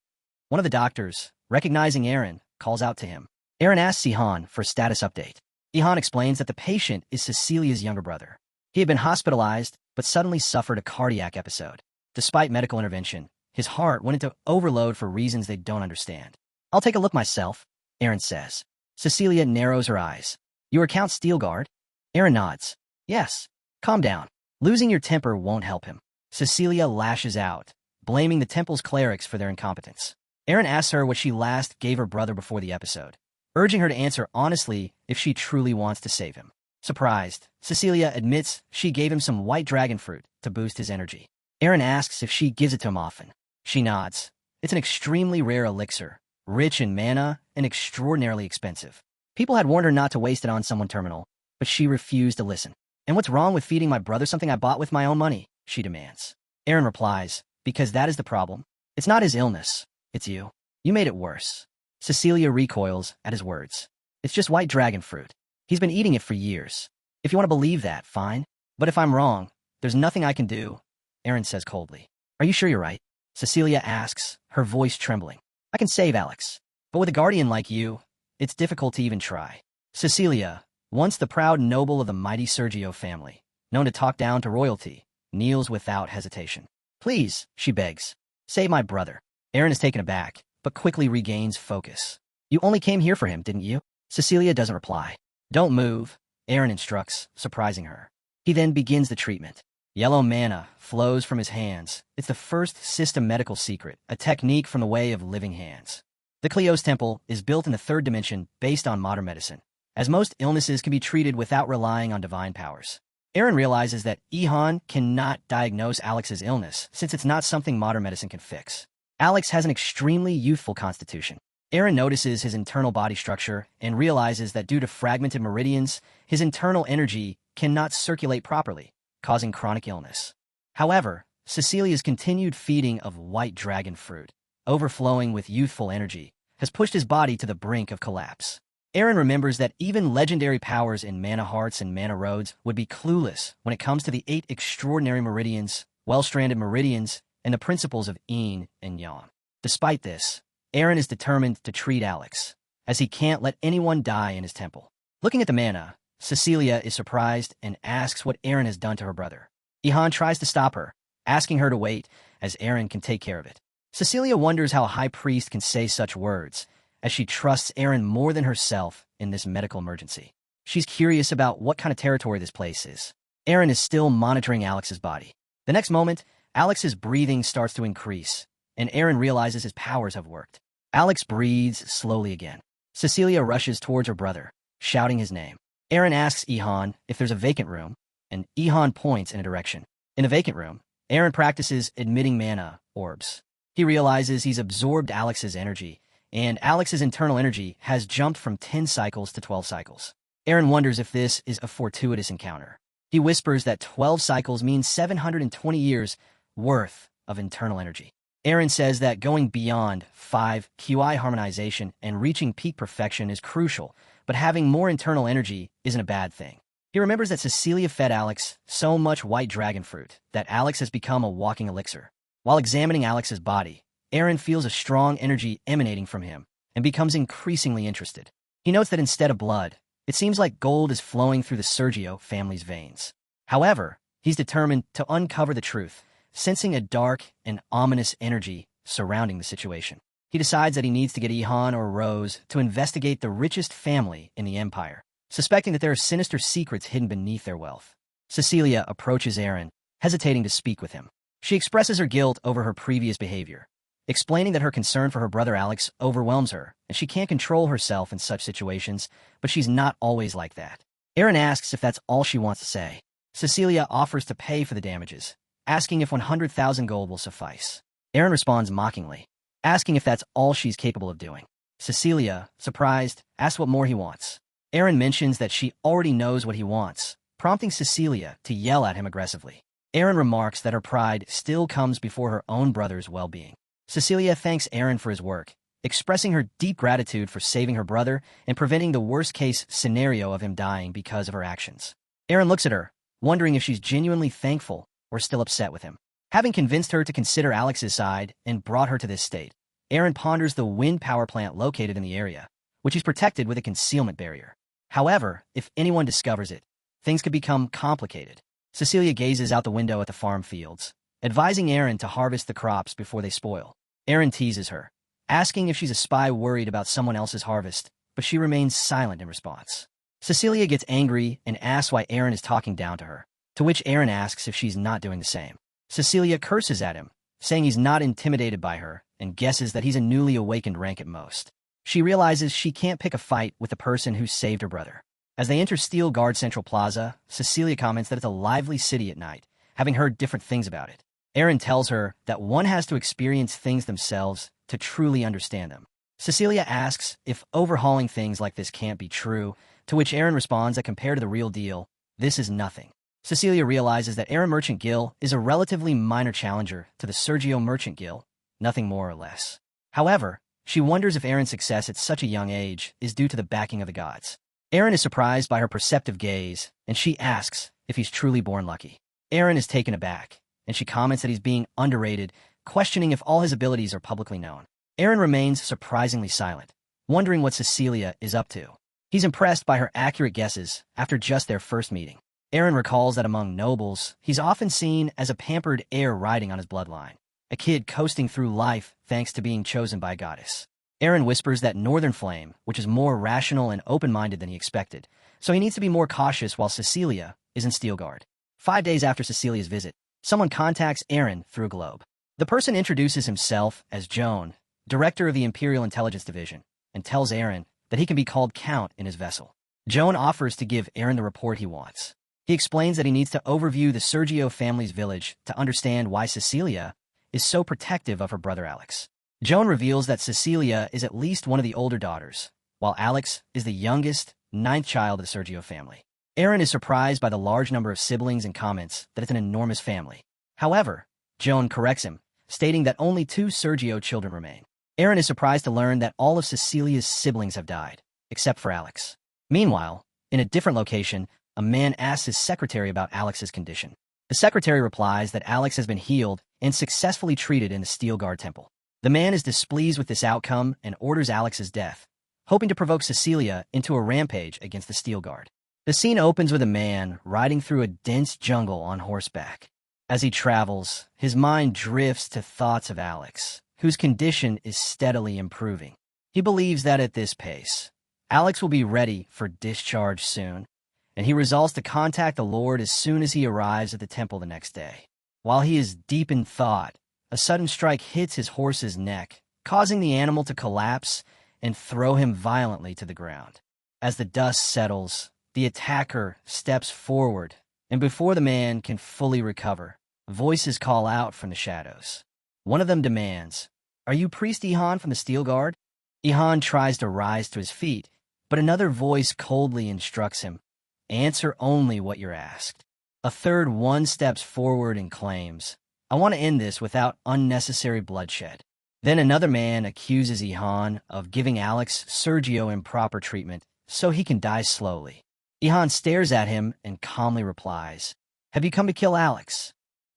Speaker 1: One of the doctors, recognizing Aaron, calls out to him. Aaron asks Ihan for a status update. Ihan explains that the patient is Cecilia's younger brother. He had been hospitalized, but suddenly suffered a cardiac episode. Despite medical intervention, his heart went into overload for reasons they don't understand. I'll take a look myself, Aaron says. Cecilia narrows her eyes. You recount Steelguard? Aaron nods. Yes. Calm down. Losing your temper won't help him. Cecilia lashes out, blaming the temple's clerics for their incompetence. Aaron asks her what she last gave her brother before the episode, urging her to answer honestly if she truly wants to save him. Surprised, Cecilia admits she gave him some white dragon fruit to boost his energy. Aaron asks if she gives it to him often. She nods. It's an extremely rare elixir, rich in mana and extraordinarily expensive. People had warned her not to waste it on someone terminal, but she refused to listen. And what's wrong with feeding my brother something I bought with my own money? She demands. Aaron replies, because that is the problem. It's not his illness. It's you. You made it worse. Cecilia recoils at his words. It's just white dragon fruit. He's been eating it for years. If you want to believe that, fine. But if I'm wrong, there's nothing I can do, Aaron says coldly. Are you sure you're right? Cecilia asks, her voice trembling. I can save Alex. But with a guardian like you, it's difficult to even try. Cecilia, once the proud noble of the mighty Sergio family, known to talk down to royalty, kneels without hesitation. Please, she begs. Save my brother. Aaron is taken aback, but quickly regains focus. You only came here for him, didn't you? Cecilia doesn't reply. Don't move, Aaron instructs, surprising her. He then begins the treatment. Yellow mana flows from his hands. It's the first system medical secret, a technique from the way of living hands. The Cleos Temple is built in the 3rd dimension based on modern medicine, as most illnesses can be treated without relying on divine powers. Aaron realizes that Ihan cannot diagnose Alex's illness since it's not something modern medicine can fix. Alex has an extremely youthful constitution. Aaron notices his internal body structure and realizes that due to fragmented meridians, his internal energy cannot circulate properly, causing chronic illness. However, Cecilia's continued feeding of white dragon fruit, overflowing with youthful energy, has pushed his body to the brink of collapse. Aaron remembers that even legendary powers in mana hearts and mana roads would be clueless when it comes to the 8 extraordinary meridians, well-stranded meridians, and the principles of yin and yang. Despite this, Aaron is determined to treat Alex, as he can't let anyone die in his temple. Looking at the mana, Cecilia is surprised and asks what Aaron has done to her brother. Ihan tries to stop her, asking her to wait, as Aaron can take care of it. Cecilia wonders how a high priest can say such words, as she trusts Aaron more than herself in this medical emergency. She's curious about what kind of territory this place is. Aaron is still monitoring Alex's body. The next moment, Alex's breathing starts to increase, and Aaron realizes his powers have worked. Alex breathes slowly again. Cecilia rushes towards her brother, shouting his name. Aaron asks Ihan if there's a vacant room, and Ihan points in a direction. In the vacant room, Aaron practices emitting mana orbs. He realizes he's absorbed Alex's energy, and Alex's internal energy has jumped from 10 cycles to 12 cycles. Aaron wonders if this is a fortuitous encounter. He whispers that 12 cycles means 720 years worth of internal energy. Aaron says that going beyond 5 QI harmonization and reaching peak perfection is crucial, but having more internal energy isn't a bad thing. He remembers that Cecilia fed Alex so much white dragon fruit that Alex has become a walking elixir. While examining Alex's body, Aaron feels a strong energy emanating from him and becomes increasingly interested. He notes that instead of blood, it seems like gold is flowing through the Sergio family's veins. However, he's determined to uncover the truth, sensing a dark and ominous energy surrounding the situation. He decides that he needs to get Ihan or Rose to investigate the richest family in the empire, suspecting that there are sinister secrets hidden beneath their wealth. Cecilia approaches Aaron, hesitating to speak with him. She expresses her guilt over her previous behavior, explaining that her concern for her brother Alex overwhelms her, and she can't control herself in such situations, but she's not always like that. Aaron asks if that's all she wants to say. Cecilia offers to pay for the damages, asking if 100,000 gold will suffice. Aaron responds mockingly, asking if that's all she's capable of doing. Cecilia, surprised, asks what more he wants. Aaron mentions that she already knows what he wants, prompting Cecilia to yell at him aggressively. Aaron remarks that her pride still comes before her own brother's well-being. Cecilia thanks Aaron for his work, expressing her deep gratitude for saving her brother and preventing the worst-case scenario of him dying because of her actions. Aaron looks at her, wondering if she's genuinely thankful or still upset with him. Having convinced her to consider Alex's side and brought her to this state, Aaron ponders the wind power plant located in the area, which is protected with a concealment barrier. However, if anyone discovers it, things could become complicated. Cecilia gazes out the window at the farm fields, advising Aaron to harvest the crops before they spoil. Aaron teases her, asking if she's a spy worried about someone else's harvest, but she remains silent in response. Cecilia gets angry and asks why Aaron is talking down to her, to which Aaron asks if she's not doing the same. Cecilia curses at him, saying he's not intimidated by her and guesses that he's a newly awakened rank at most. She realizes she can't pick a fight with the person who saved her brother. As they enter Steel Guard Central Plaza, Cecilia comments that it's a lively city at night, having heard different things about it. Aaron tells her that one has to experience things themselves to truly understand them. Cecilia asks if overhauling things like this can't be true, to which Aaron responds that compared to the real deal, this is nothing. Cecilia realizes that Aaron Merchant Gill is a relatively minor challenger to the Sergio Merchant Gill, nothing more or less. However, she wonders if Aaron's success at such a young age is due to the backing of the gods. Aaron is surprised by her perceptive gaze, and she asks if he's truly born lucky. Aaron is taken aback, and she comments that he's being underrated, questioning if all his abilities are publicly known. Aaron remains surprisingly silent, wondering what Cecilia is up to. He's impressed by her accurate guesses after just their first meeting. Aaron recalls that among nobles, he's often seen as a pampered heir riding on his bloodline, a kid coasting through life thanks to being chosen by a goddess. Aaron whispers that Northern Flame, which is more rational and open-minded than he expected, so he needs to be more cautious while Cecilia is in Steel Guard. 5 days after Cecilia's visit, someone contacts Aaron through a globe. The person introduces himself as Joan, director of the Imperial Intelligence Division, and tells Aaron that he can be called Count in his vessel. Joan offers to give Aaron the report he wants. He explains that he needs to overview the Sergio family's village to understand why Cecilia is so protective of her brother Alex. Joan reveals that Cecilia is at least one of the older daughters, while Alex is the youngest, 9th child of the Sergio family. Aaron is surprised by the large number of siblings and comments that it's an enormous family. However, Joan corrects him, stating that only 2 Sergio children remain. Aaron is surprised to learn that all of Cecilia's siblings have died, except for Alex. Meanwhile, in a different location, a man asks his secretary about Alex's condition. The secretary replies that Alex has been healed and successfully treated in the Steel Guard Temple. The man is displeased with this outcome and orders Alex's death, hoping to provoke Cecilia into a rampage against the Steel Guard. The scene opens with a man riding through a dense jungle on horseback. As he travels, his mind drifts to thoughts of Alex, whose condition is steadily improving. He believes that at this pace, Alex will be ready for discharge soon, and he resolves to contact the Lord as soon as he arrives at the temple the next day. While he is deep in thought, a sudden strike hits his horse's neck, causing the animal to collapse and throw him violently to the ground. As the dust settles, the attacker steps forward, and before the man can fully recover, voices call out from the shadows. One of them demands, "Are you Priest Ihan from the Steel Guard?" Ihan tries to rise to his feet, but another voice coldly instructs him, "Answer only what you're asked." A third one steps forward and claims, "I want to end this without unnecessary bloodshed." Then another man accuses Ihan of giving Alex Sergio improper treatment so he can die slowly. Ihan stares at him and calmly replies, "Have you come to kill Alex?"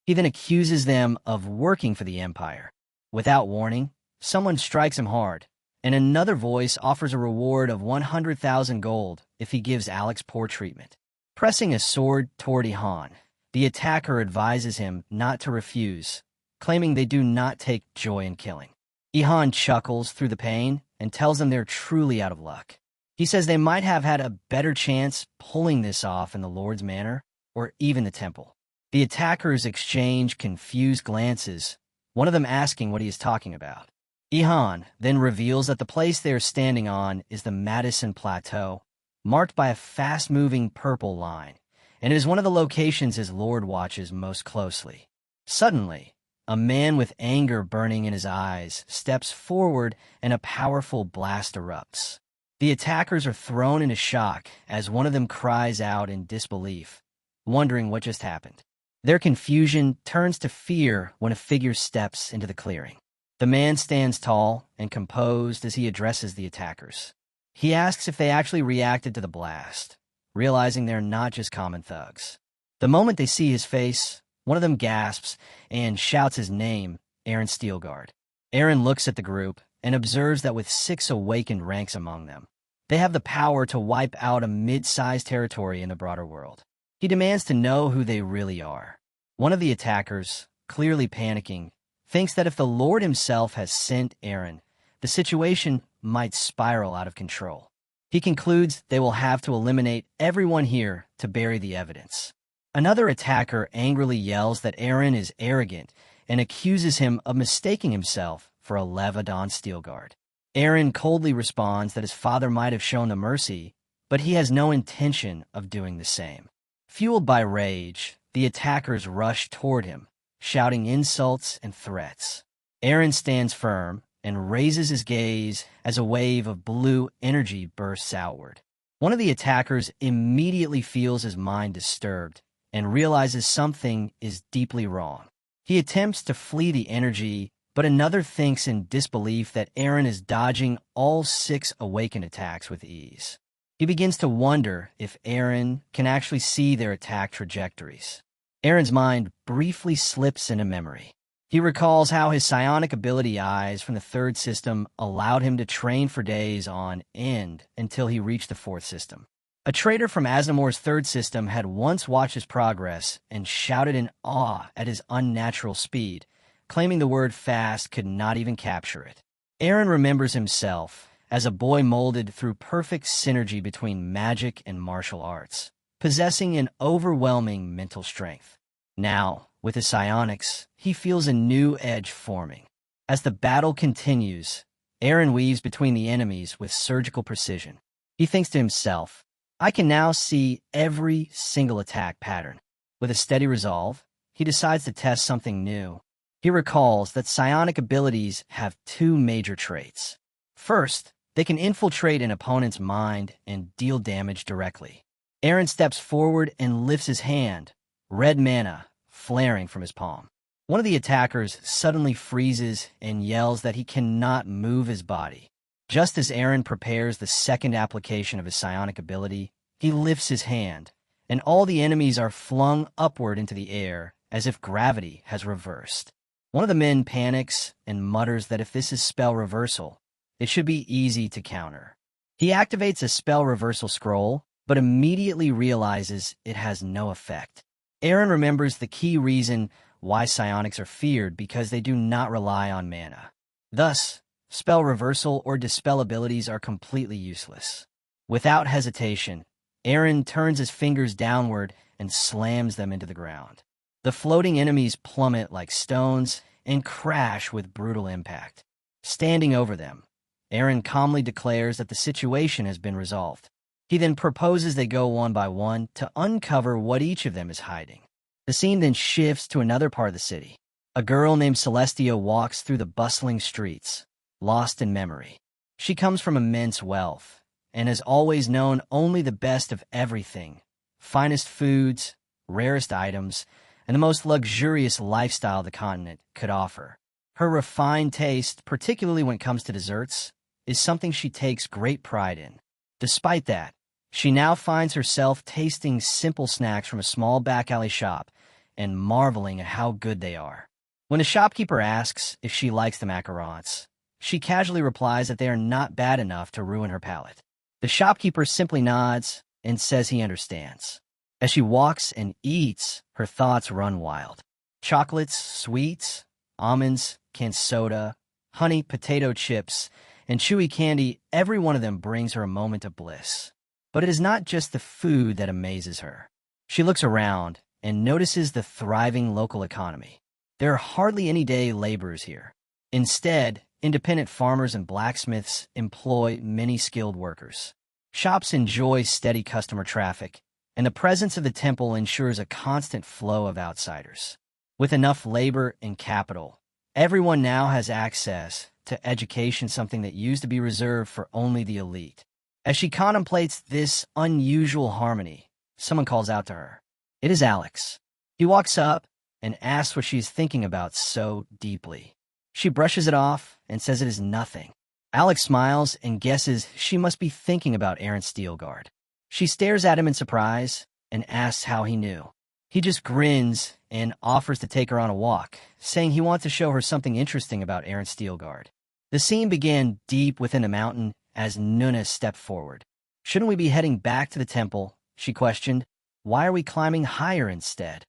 Speaker 1: He then accuses them of working for the Empire. Without warning, someone strikes him hard, and another voice offers a reward of 100,000 gold if he gives Alex poor treatment. Pressing a sword toward Ihan, the attacker advises him not to refuse, claiming they do not take joy in killing. Ihan chuckles through the pain and tells them they're truly out of luck. He says they might have had a better chance pulling this off in the Lord's Manor or even the temple. The attackers exchange confused glances, one of them asking what he is talking about. Ihan then reveals that the place they are standing on is the Madison Plateau, marked by a fast-moving purple line, and it is one of the locations his lord watches most closely. Suddenly, a man with anger burning in his eyes steps forward and a powerful blast erupts. The attackers are thrown into shock as one of them cries out in disbelief, wondering what just happened. Their confusion turns to fear when a figure steps into the clearing. The man stands tall and composed as he addresses the attackers. He asks if they actually reacted to the blast, realizing they're not just common thugs. The moment they see his face, one of them gasps and shouts his name, Aaron Steelguard. Aaron looks at the group and observes that with 6 awakened ranks among them, they have the power to wipe out a mid-sized territory in the broader world. He demands to know who they really are. One of the attackers, clearly panicking, thinks that if the Lord himself has sent Aaron, the situation might spiral out of control. He concludes they will have to eliminate everyone here to bury the evidence. Another attacker angrily yells that Aaron is arrogant and accuses him of mistaking himself for a Levadon Steelguard. Aaron coldly responds that his father might have shown them mercy, but he has no intention of doing the same. Fueled by rage, the attackers rush toward him, shouting insults and threats. Aaron stands firm and raises his gaze as a wave of blue energy bursts outward. One of the attackers immediately feels his mind disturbed and realizes something is deeply wrong. He attempts to flee the energy, but another thinks in disbelief that Aaron is dodging all 6 awakened attacks with ease. He begins to wonder if Aaron can actually see their attack trajectories. Aaron's mind briefly slips into memory. He recalls how his psionic ability eyes from the 3rd system allowed him to train for days on end until he reached the 4th system. A trader from Asnamore's 3rd system had once watched his progress and shouted in awe at his unnatural speed, claiming the word fast could not even capture it. Aaron remembers himself as a boy molded through perfect synergy between magic and martial arts, possessing an overwhelming mental strength. Now, with his psionics, he feels a new edge forming. As the battle continues, Aaron weaves between the enemies with surgical precision. He thinks to himself, "I can now see every single attack pattern." With a steady resolve, he decides to test something new. He recalls that psionic abilities have 2 major traits. First, they can infiltrate an opponent's mind and deal damage directly. Aaron steps forward and lifts his hand, red mana flaring from his palm. One of the attackers suddenly freezes and yells that he cannot move his body. Just as Aaron prepares the second application of his psionic ability, he lifts his hand, and all the enemies are flung upward into the air as if gravity has reversed. One of the men panics and mutters that if this is spell reversal, it should be easy to counter. He activates a spell reversal scroll, but immediately realizes it has no effect. Aaron remembers the key reason why psionics are feared because they do not rely on mana. Thus, Spell reversal or dispel abilities are completely useless. Without hesitation, Aaron turns his fingers downward and slams them into the ground. The floating enemies plummet like stones and crash with brutal impact. Standing over them, Aaron calmly declares that the situation has been resolved. He then proposes they go one by one to uncover what each of them is hiding. The scene then shifts to another part of the city. A girl named Celestia walks through the bustling streets, lost in memory. She comes from immense wealth and has always known only the best of everything: finest foods, rarest items, and the most luxurious lifestyle the continent could offer. Her refined taste, particularly when it comes to desserts, is something she takes great pride in. Despite that, she now finds herself tasting simple snacks from a small back alley shop and marveling at how good they are. When a shopkeeper asks if she likes the macarons, she casually replies that they are not bad enough to ruin her palate. The shopkeeper simply nods and says he understands. As she walks and eats, her thoughts run wild. Chocolates, sweets, almonds, canned soda, honey, potato chips, and chewy candy, every one of them brings her a moment of bliss. But it is not just the food that amazes her. She looks around and notices the thriving local economy. There are hardly any day laborers here. Instead, independent farmers and blacksmiths employ many skilled workers. Shops enjoy steady customer traffic, and the presence of the temple ensures a constant flow of outsiders. With enough labor and capital, everyone now has access to education, something that used to be reserved for only the elite. As she contemplates this unusual harmony, someone calls out to her. It is Alex. He walks up and asks what she is thinking about so deeply. She brushes it off and says it is nothing. Alex smiles and guesses she must be thinking about Aaron Steelguard. She stares at him in surprise and asks how he knew. He just grins and offers to take her on a walk, saying he wants to show her something interesting about Aaron Steelguard. The scene began deep within a mountain as Nuna stepped forward. Shouldn't we be heading back to the temple? She questioned. Why are we climbing higher instead?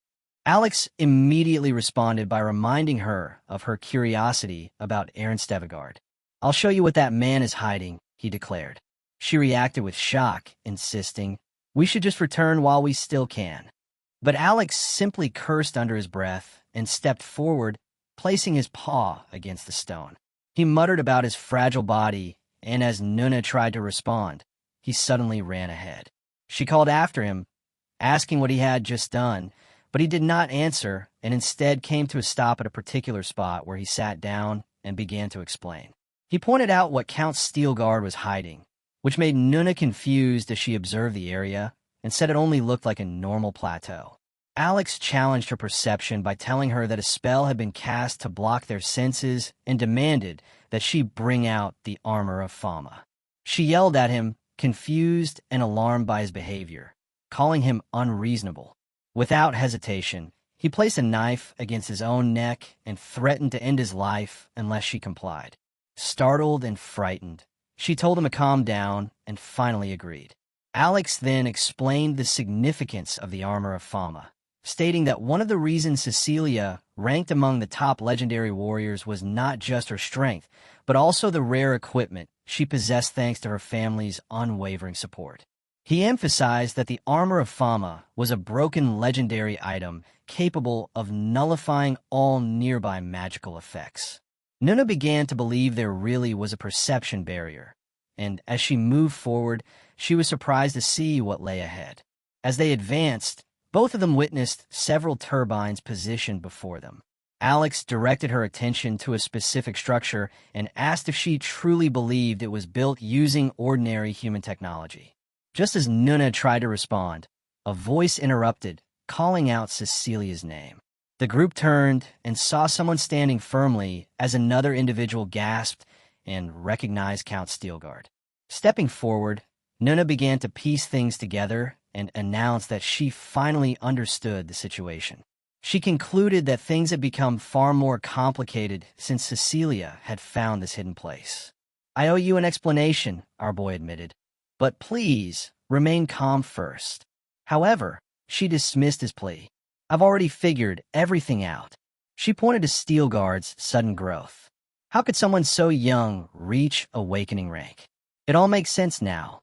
Speaker 1: Alex immediately responded by reminding her of her curiosity about Aaron Steelguard. I'll show you what that man is hiding, he declared. She reacted with shock, insisting, we should just return while we still can. But Alex simply cursed under his breath and stepped forward, placing his paw against the stone. He muttered about his fragile body, and as Nuna tried to respond, he suddenly ran ahead. She called after him, asking what he had just done, but he did not answer and instead came to a stop at a particular spot where he sat down and began to explain. He pointed out what Count Steelguard was hiding, which made Nuna confused as she observed the area and said it only looked like a normal plateau. Alex challenged her perception by telling her that a spell had been cast to block their senses and demanded that she bring out the armor of Fama. She yelled at him, confused and alarmed by his behavior, calling him unreasonable. Without hesitation, he placed a knife against his own neck and threatened to end his life unless she complied. Startled and frightened, she told him to calm down and finally agreed. Alex then explained the significance of the armor of Fama, stating that one of the reasons Cecilia ranked among the top legendary warriors was not just her strength, but also the rare equipment she possessed thanks to her family's unwavering support. He emphasized that the armor of Fama was a broken legendary item capable of nullifying all nearby magical effects. Nuna began to believe there really was a perception barrier, and as she moved forward, she was surprised to see what lay ahead. As they advanced, both of them witnessed several turbines positioned before them. Alex directed her attention to a specific structure and asked if she truly believed it was built using ordinary human technology. Just as Nuna tried to respond, a voice interrupted, calling out Cecilia's name. The group turned and saw someone standing firmly as another individual gasped and recognized Count Steelguard. Stepping forward, Nuna began to piece things together and announced that she finally understood the situation. She concluded that things had become far more complicated since Cecilia had found this hidden place. I owe you an explanation, our boy admitted, but please remain calm first. However, she dismissed his plea. I've already figured everything out. She pointed to Steelguard's sudden growth. How could someone so young reach awakening rank? It all makes sense now.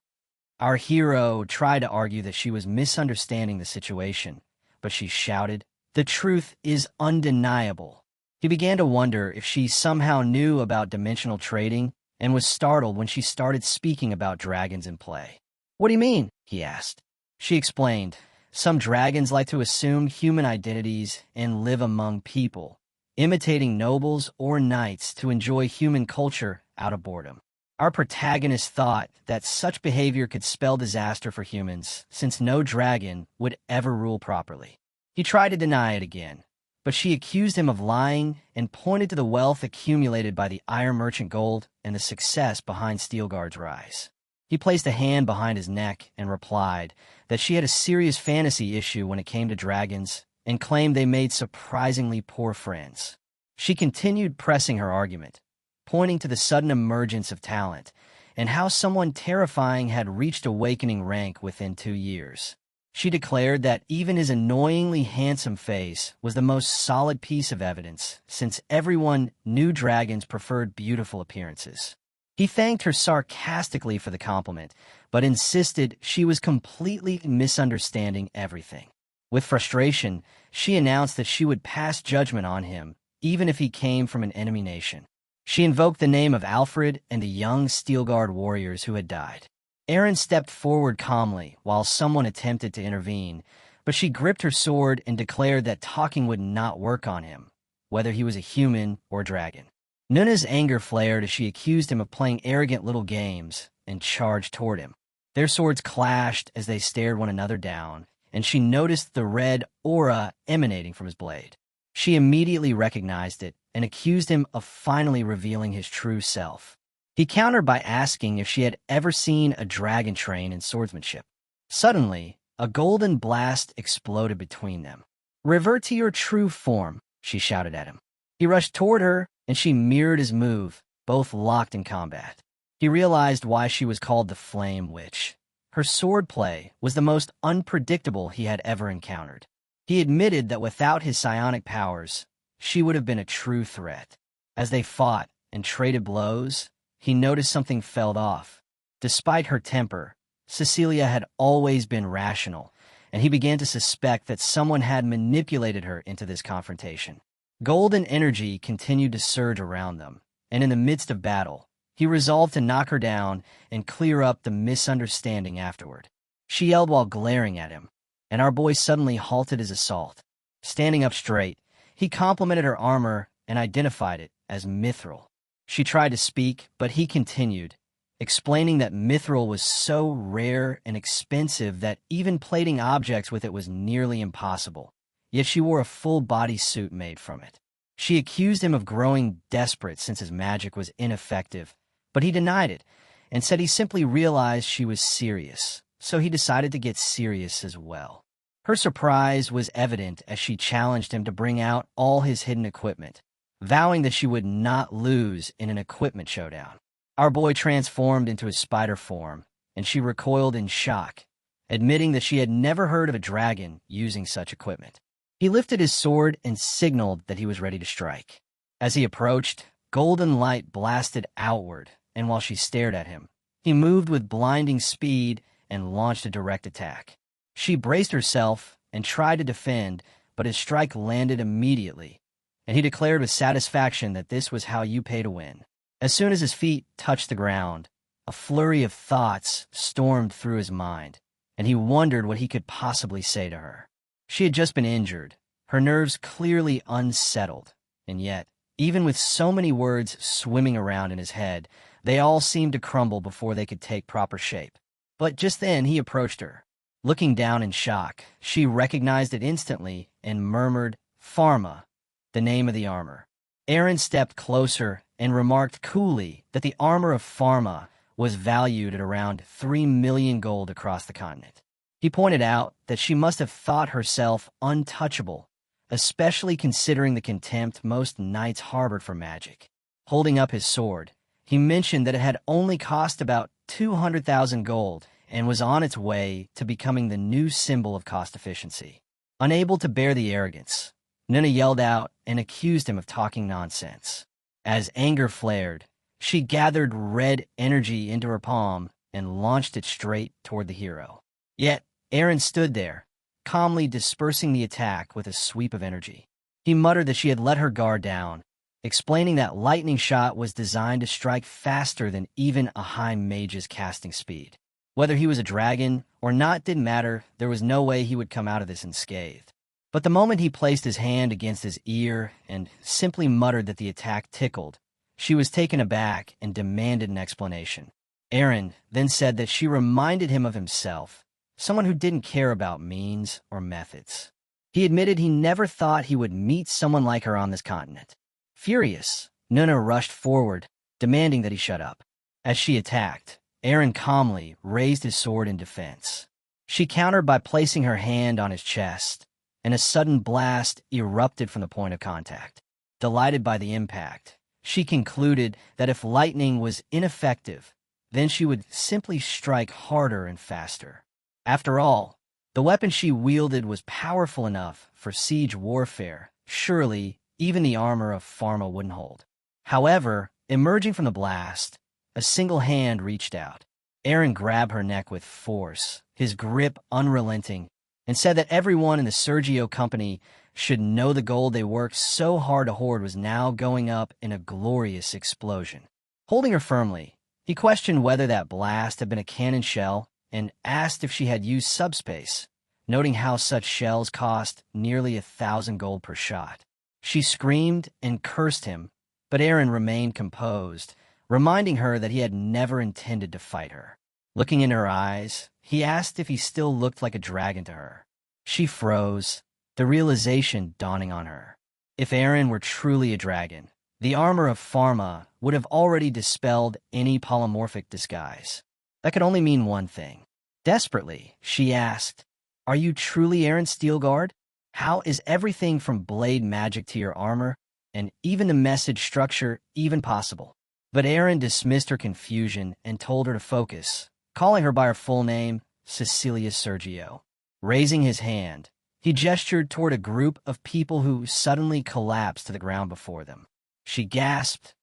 Speaker 1: Our hero tried to argue that she was misunderstanding the situation, but she shouted, "The truth is undeniable." He began to wonder if she somehow knew about dimensional trading and was startled when she started speaking about dragons in play. "What do you mean?" he asked. She explained, "Some dragons like to assume human identities and live among people, imitating nobles or knights to enjoy human culture out of boredom." Our protagonist thought that such behavior could spell disaster for humans, since no dragon would ever rule properly. He tried to deny it again, but she accused him of lying and pointed to the wealth accumulated by the Iron Merchant Gold and the success behind Steelguard's rise. He placed a hand behind his neck and replied that she had a serious fantasy issue when it came to dragons and claimed they made surprisingly poor friends. She continued pressing her argument, pointing to the sudden emergence of talent and how someone terrifying had reached awakening rank within 2 years. She declared that even his annoyingly handsome face was the most solid piece of evidence, since everyone knew dragons preferred beautiful appearances. He thanked her sarcastically for the compliment, but insisted she was completely misunderstanding everything. With frustration, she announced that she would pass judgment on him, even if he came from an enemy nation. She invoked the name of Alfred and the young Steelguard warriors who had died. Aaron stepped forward calmly while someone attempted to intervene, but she gripped her sword and declared that talking would not work on him, whether he was a human or dragon. Nuna's anger flared as she accused him of playing arrogant little games and charged toward him. Their swords clashed as they stared one another down, and she noticed the red aura emanating from his blade. She immediately recognized it and accused him of finally revealing his true self. He countered by asking if she had ever seen a dragon train in swordsmanship. Suddenly, a golden blast exploded between them. "Revert to your true form," she shouted at him. He rushed toward her, and she mirrored his move, both locked in combat. He realized why she was called the Flame Witch. Her swordplay was the most unpredictable he had ever encountered. He admitted that without his psionic powers, she would have been a true threat. As they fought and traded blows, he noticed something fell off. Despite her temper, Cecilia had always been rational, and he began to suspect that someone had manipulated her into this confrontation. Golden energy continued to surge around them, and in the midst of battle, he resolved to knock her down and clear up the misunderstanding afterward. She yelled while glaring at him, and our boy suddenly halted his assault. Standing up straight, he complimented her armor and identified it as mithril. She tried to speak, but he continued, explaining that mithril was so rare and expensive that even plating objects with it was nearly impossible. Yet she wore a full body suit made from it. She accused him of growing desperate since his magic was ineffective, but he denied it and said he simply realized she was serious, so he decided to get serious as well. Her surprise was evident as she challenged him to bring out all his hidden equipment, vowing that she would not lose in an equipment showdown. Our boy transformed into his spider form, and she recoiled in shock, admitting that she had never heard of a dragon using such equipment. He lifted his sword and signaled that he was ready to strike. As he approached, golden light blasted outward, and while she stared at him, he moved with blinding speed and launched a direct attack. She braced herself and tried to defend, but his strike landed immediately, and he declared with satisfaction that this was how you pay to win. As soon as his feet touched the ground, a flurry of thoughts stormed through his mind, and he wondered what he could possibly say to her. She had just been injured, her nerves clearly unsettled, and yet, even with so many words swimming around in his head, they all seemed to crumble before they could take proper shape. But just then he approached her. Looking down in shock, she recognized it instantly and murmured, "Pharma," the name of the armor. Aaron stepped closer and remarked coolly that the armor of Pharma was valued at around 3 million gold across the continent. He pointed out that she must have thought herself untouchable, especially considering the contempt most knights harbored for magic. Holding up his sword, he mentioned that it had only cost about 200,000 gold and was on its way to becoming the new symbol of cost efficiency. Unable to bear the arrogance, Nuna yelled out and accused him of talking nonsense. As anger flared, she gathered red energy into her palm and launched it straight toward the hero. Yet, Aaron stood there, calmly dispersing the attack with a sweep of energy. He muttered that she had let her guard down, explaining that lightning shot was designed to strike faster than even a high mage's casting speed. Whether he was a dragon or not didn't matter, there was no way he would come out of this unscathed. But the moment he placed his hand against his ear and simply muttered that the attack tickled, she was taken aback and demanded an explanation. Aaron then said that she reminded him of himself, someone who didn't care about means or methods. He admitted he never thought he would meet someone like her on this continent. Furious, Nuna rushed forward, demanding that he shut up. As she attacked, Aaron calmly raised his sword in defense. She countered by placing her hand on his chest, and a sudden blast erupted from the point of contact. Delighted by the impact, she concluded that if lightning was ineffective, then she would simply strike harder and faster. After all, the weapon she wielded was powerful enough for siege warfare. Surely, even the armor of Pharma wouldn't hold. However, emerging from the blast, a single hand reached out. Aaron grabbed her neck with force, his grip unrelenting, and said that everyone in the Sergio company should know the gold they worked so hard to hoard was now going up in a glorious explosion. Holding her firmly, he questioned whether that blast had been a cannon shell and asked if she had used subspace, noting how such shells cost nearly 1,000 gold per shot. She screamed and cursed him, but Aaron remained composed, reminding her that he had never intended to fight her. Looking in her eyes, he asked if he still looked like a dragon to her. She froze, the realization dawning on her. If Aaron were truly a dragon, the armor of Pharma would have already dispelled any polymorphic disguise. That could only mean one thing. Desperately, she asked, "Are you truly Aaron Steelguard? How is everything from blade magic to your armor, and even the message structure, even possible?" But Aaron dismissed her confusion and told her to focus, calling her by her full name, Cecilia Sergio. Raising his hand, he gestured toward a group of people who suddenly collapsed to the ground before them. She gasped,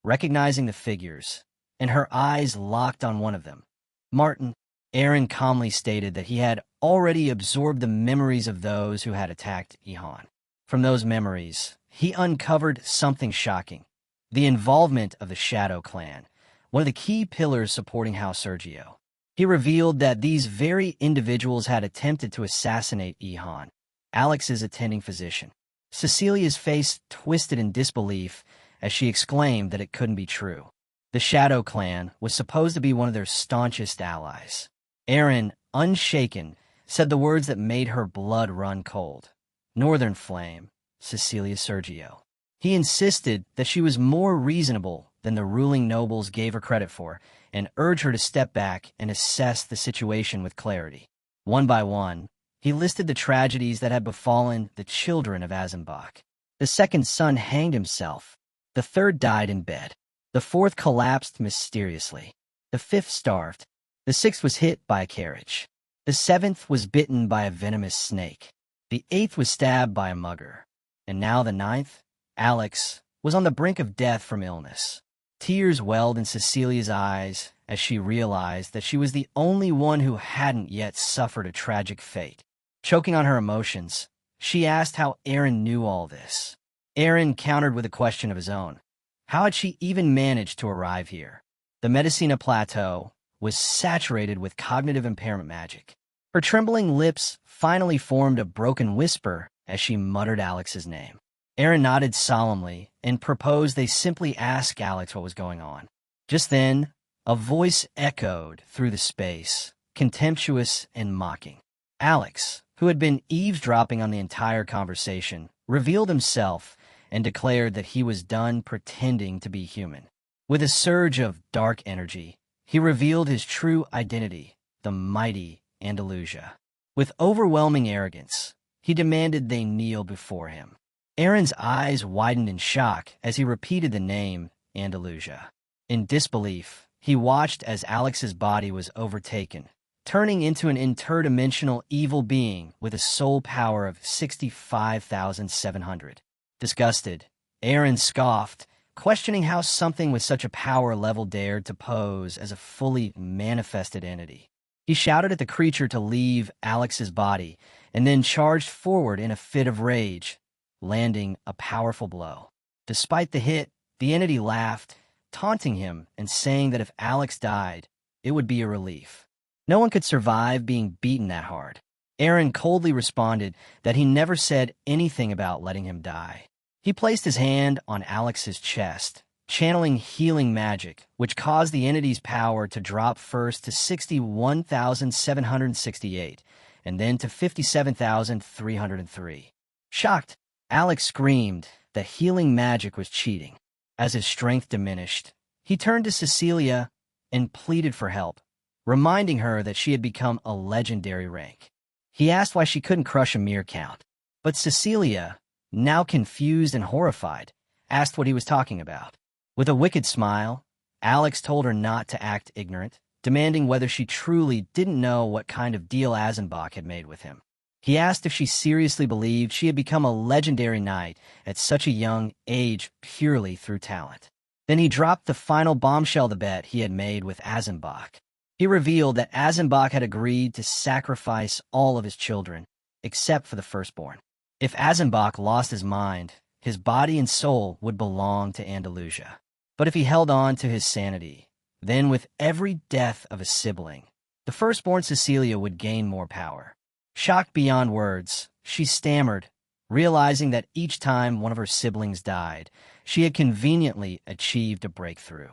Speaker 1: recognizing the figures, and her eyes locked on one of them. Martin. Aaron calmly stated that he had already absorbed the memories of those who had attacked Ihan. From those memories, he uncovered something shocking: the involvement of the Shadow Clan, one of the key pillars supporting House Sergio. He revealed that these very individuals had attempted to assassinate Ihan, Alex's attending physician. Cecilia's face twisted in disbelief as she exclaimed that it couldn't be true. The Shadow Clan was supposed to be one of their staunchest allies. Aaron, unshaken, said the words that made her blood run cold. Northern Flame, Cecilia Sergio. He insisted that she was more reasonable than the ruling nobles gave her credit for, and urged her to step back and assess the situation with clarity. One by one, he listed the tragedies that had befallen the children of Azenbach. The second son hanged himself. The third died in bed. The fourth collapsed mysteriously. The fifth starved. The sixth was hit by a carriage. The seventh was bitten by a venomous snake. The eighth was stabbed by a mugger. And now the ninth, Alex, was on the brink of death from illness. Tears welled in Cecilia's eyes as she realized that she was the only one who hadn't yet suffered a tragic fate. Choking on her emotions, she asked how Aaron knew all this. Aaron countered with a question of his own. How had she even managed to arrive here? The Medicina Plateau was saturated with cognitive impairment magic. Her trembling lips finally formed a broken whisper as she muttered Alex's name. Aaron nodded solemnly and proposed they simply ask Alex what was going on. Just then, a voice echoed through the space, contemptuous and mocking. Alex, who had been eavesdropping on the entire conversation, revealed himself and declared that he was done pretending to be human. With a surge of dark energy, he revealed his true identity, the mighty Andalusia. With overwhelming arrogance, he demanded they kneel before him. Aaron's eyes widened in shock as he repeated the name Andalusia. In disbelief, he watched as Alex's body was overtaken, turning into an interdimensional evil being with a soul power of 65,700. Disgusted, Aaron scoffed, questioning how something with such a power level dared to pose as a fully manifested entity. He shouted at the creature to leave Alex's body, and then charged forward in a fit of rage, landing a powerful blow. Despite the hit, the entity laughed, taunting him and saying that if Alex died, it would be a relief. No one could survive being beaten that hard. Aaron coldly responded that he never said anything about letting him die. He placed his hand on Alex's chest, channeling healing magic, which caused the entity's power to drop first to 61,768, and then to 57,303. Shocked, Alex screamed that healing magic was cheating. As his strength diminished, he turned to Cecilia and pleaded for help, reminding her that she had become a legendary rank. He asked why she couldn't crush a mere count, but Cecilia, now confused and horrified, asked what he was talking about. With a wicked smile, Alex told her not to act ignorant, demanding whether she truly didn't know what kind of deal Azenbach had made with him. He asked if she seriously believed she had become a legendary knight at such a young age purely through talent. Then he dropped the final bombshell the bet he had made with Azenbach. He revealed that Azenbach had agreed to sacrifice all of his children, except for the firstborn. If Azenbach lost his mind, his body and soul would belong to Andalusia. But if he held on to his sanity, then with every death of a sibling, the firstborn Cecilia would gain more power. Shocked beyond words, she stammered, realizing that each time one of her siblings died, she had conveniently achieved a breakthrough.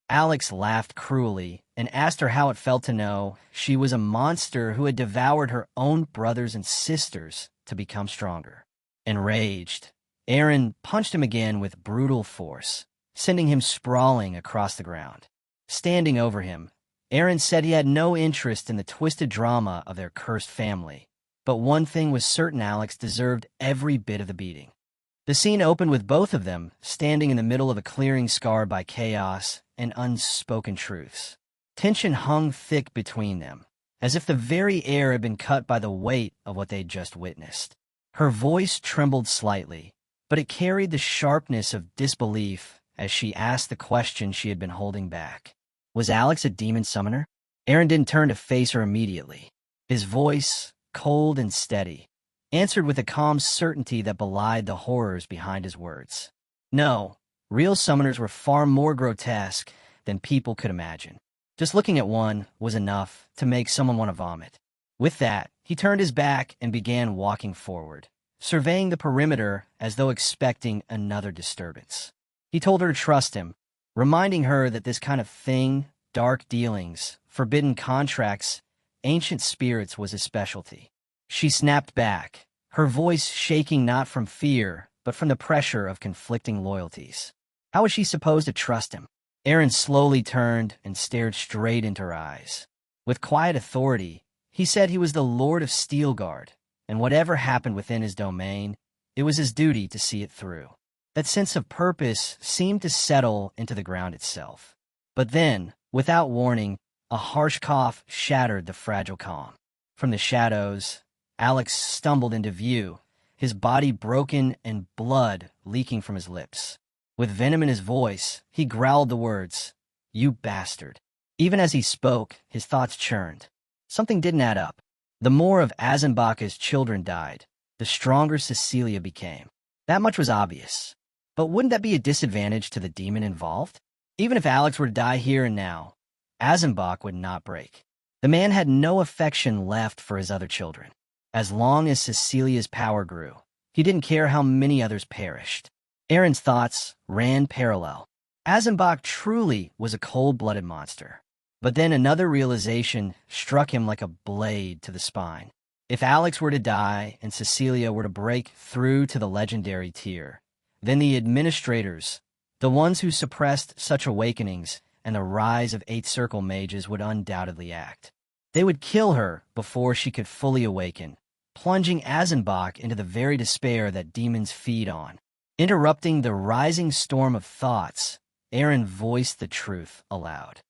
Speaker 1: Alex laughed cruelly and asked her how it felt to know she was a monster who had devoured her own brothers and sisters to become stronger. Enraged, Aaron punched him again with brutal force, sending him sprawling across the ground. Standing over him, Aaron said he had no interest in the twisted drama of their cursed family, but one thing was certain: Alex deserved every bit of the beating. The scene opened with both of them standing in the middle of a clearing scarred by chaos and unspoken truths. Tension hung thick between them, as if the very air had been cut by the weight of what they'd just witnessed. Her voice trembled slightly, but it carried the sharpness of disbelief as she asked the question she had been holding back. Was Alex a demon summoner? Aaron didn't turn to face her immediately. His voice, cold and steady, answered with a calm certainty that belied the horrors behind his words. No, real summoners were far more grotesque than people could imagine. Just looking at one was enough to make someone want to vomit. With that, he turned his back and began walking forward, surveying the perimeter as though expecting another disturbance. He told her to trust him, reminding her that this kind of thing, dark dealings, forbidden contracts, ancient spirits, was his specialty. She snapped back, her voice shaking not from fear, but from the pressure of conflicting loyalties. How was she supposed to trust him? Aaron slowly turned and stared straight into her eyes. With quiet authority, he said he was the Lord of Steelguard, and whatever happened within his domain, it was his duty to see it through. That sense of purpose seemed to settle into the ground itself. But then, without warning, a harsh cough shattered the fragile calm. From the shadows, Alex stumbled into view, his body broken and blood leaking from his lips. With venom in his voice, he growled the words, "You bastard." Even as he spoke, his thoughts churned. Something didn't add up. The more of Azenbach's children died, the stronger Cecilia became. That much was obvious. But wouldn't that be a disadvantage to the demon involved? Even if Alex were to die here and now, Azenbach would not break. The man had no affection left for his other children. As long as Cecilia's power grew, he didn't care how many others perished. Aaron's thoughts ran parallel. Azenbach truly was a cold-blooded monster. But then another realization struck him like a blade to the spine. If Alex were to die and Cecilia were to break through to the legendary tier, then the administrators, the ones who suppressed such awakenings and the rise of Eighth Circle mages, would undoubtedly act. They would kill her before she could fully awaken, plunging Azenbach into the very despair that demons feed on. Interrupting the rising storm of thoughts, Aaron voiced the truth aloud.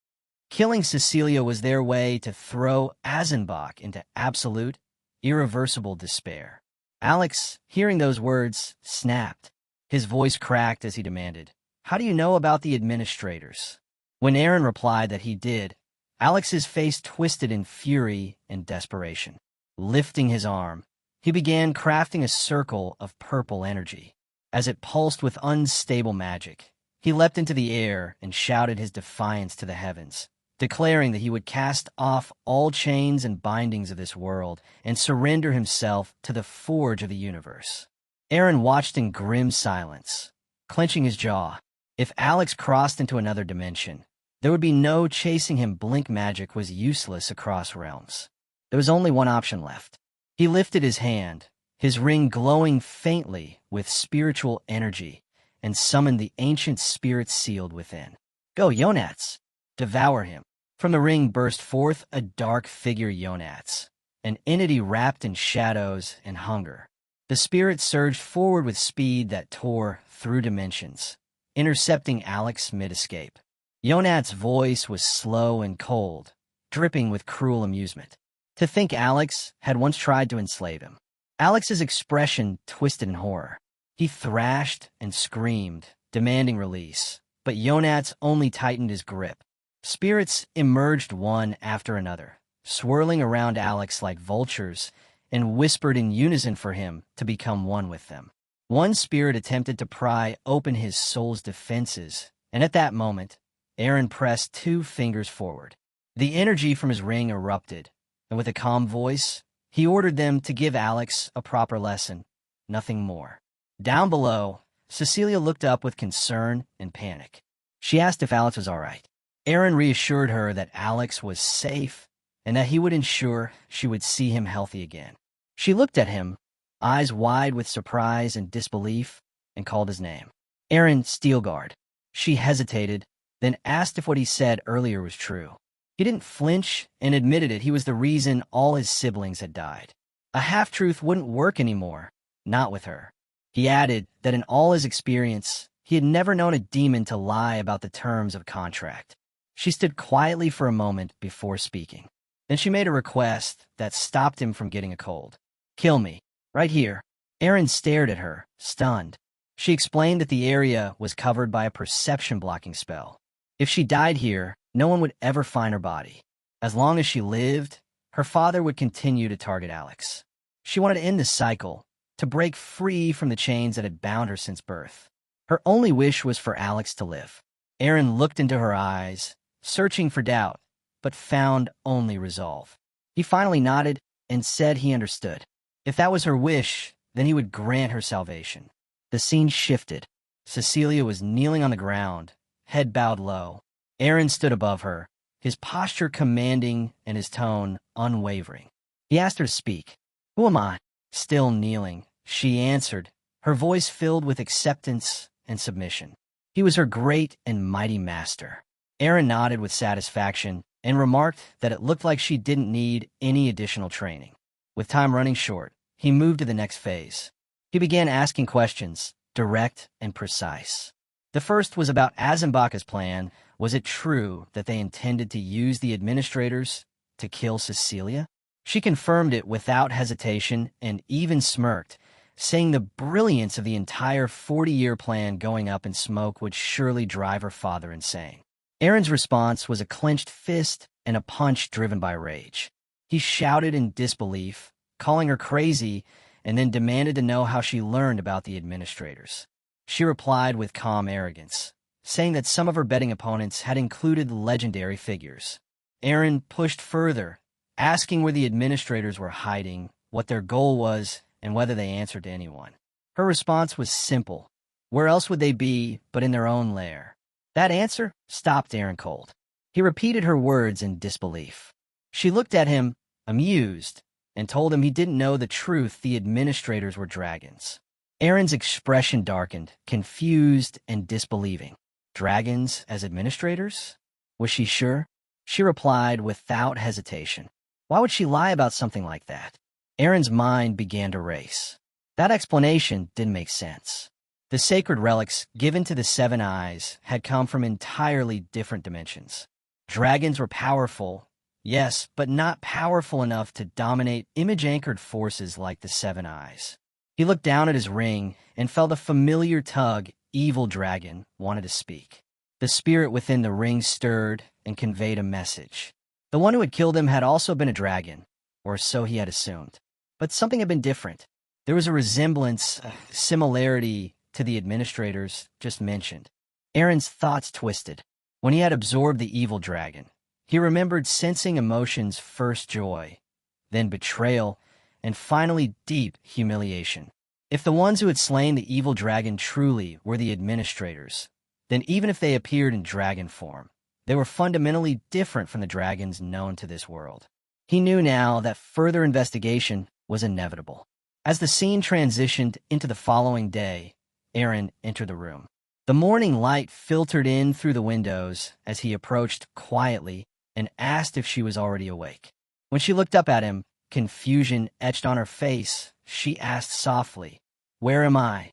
Speaker 1: Killing Cecilia was their way to throw Azenbach into absolute, irreversible despair. Alex, hearing those words, snapped. His voice cracked as he demanded, how do you know about the administrators? When Aaron replied that he did, Alex's face twisted in fury and desperation. Lifting his arm, he began crafting a circle of purple energy. As it pulsed with unstable magic, he leapt into the air and shouted his defiance to the heavens, declaring that he would cast off all chains and bindings of this world and surrender himself to the forge of the universe. Aaron watched in grim silence, clenching his jaw. If Alex crossed into another dimension, there would be no chasing him. Blink magic was useless across realms. There was only one option left. He lifted his hand, his ring glowing faintly with spiritual energy, and summoned the ancient spirit sealed within. Go, Yonats! Devour him! From the ring burst forth a dark figure, Yonats, an entity wrapped in shadows and hunger. The spirit surged forward with speed that tore through dimensions, intercepting Alex mid-escape. Yonat's voice was slow and cold, dripping with cruel amusement. To think Alex had once tried to enslave him. Alex's expression twisted in horror. He thrashed and screamed, demanding release, but Yonats only tightened his grip. Spirits emerged one after another, swirling around Alex like vultures, and whispered in unison for him to become one with them. One spirit attempted to pry open his soul's defenses, and at that moment, Aaron pressed 2 fingers forward. The energy from his ring erupted, and with a calm voice, he ordered them to give Alex a proper lesson, nothing more. Down below, Cecilia looked up with concern and panic. She asked if Alex was all right. Aaron reassured her that Alex was safe and that he would ensure she would see him healthy again. She looked at him, eyes wide with surprise and disbelief, and called his name. Aaron Steelguard. She hesitated, then asked if what he said earlier was true. He didn't flinch and admitted it. He was the reason all his siblings had died. A half-truth wouldn't work anymore, not with her. He added that in all his experience, he had never known a demon to lie about the terms of a contract. She stood quietly for a moment before speaking. Then she made a request that stopped him from getting a cold. Kill me, right here. Aaron stared at her, stunned. She explained that the area was covered by a perception-blocking spell. If she died here, no one would ever find her body. As long as she lived, her father would continue to target Alex. She wanted to end this cycle, to break free from the chains that had bound her since birth. Her only wish was for Alex to live. Aaron looked into her eyes, searching for doubt, but found only resolve. He finally nodded and said he understood. If that was her wish, then he would grant her salvation. The scene shifted. Cecilia was kneeling on the ground, head bowed low. Aaron stood above her, his posture commanding and his tone unwavering. He asked her to speak. Who am I? Still kneeling, she answered, her voice filled with acceptance and submission. He was her great and mighty master. Aaron nodded with satisfaction and remarked that it looked like she didn't need any additional training. With time running short, he moved to the next phase. He began asking questions, direct and precise. The first was about Azumbaka's plan. Was it true that they intended to use the administrators to kill Cecilia? She confirmed it without hesitation and even smirked, saying the brilliance of the entire 40-year plan going up in smoke would surely drive her father insane. Aaron's response was a clenched fist and a punch driven by rage. He shouted in disbelief, calling her crazy, and then demanded to know how she learned about the administrators. She replied with calm arrogance, saying that some of her betting opponents had included legendary figures. Aaron pushed further, asking where the administrators were hiding, what their goal was, and whether they answered to anyone. Her response was simple. Where else would they be but in their own lair? That answer stopped Aaron cold. He repeated her words in disbelief. She looked at him, amused, and told him he didn't know the truth. The administrators were dragons. Aaron's expression darkened, confused and disbelieving. Dragons as administrators? Was she sure? She replied without hesitation. Why would she lie about something like that? Aaron's mind began to race. That explanation didn't make sense. The sacred relics given to the Seven Eyes had come from entirely different dimensions. Dragons were powerful, yes, but not powerful enough to dominate image-anchored forces like the Seven Eyes. He looked down at his ring and felt a familiar tug evil dragon wanted to speak. The spirit within the ring stirred and conveyed a message. The one who had killed him had also been a dragon, or so he had assumed. But something had been different. There was a resemblance, a similarity to the administrators just mentioned. Aaron's thoughts twisted. When he had absorbed the evil dragon, he remembered sensing emotions, first joy, then betrayal, and finally deep humiliation. If the ones who had slain the evil dragon truly were the administrators, then even if they appeared in dragon form, they were fundamentally different from the dragons known to this world. He knew now that further investigation was inevitable. As the scene transitioned into the following day, Aaron entered the room. The morning light filtered in through the windows as he approached quietly and asked if she was already awake. When she looked up at him, confusion etched on her face, she asked softly, "Where am I?"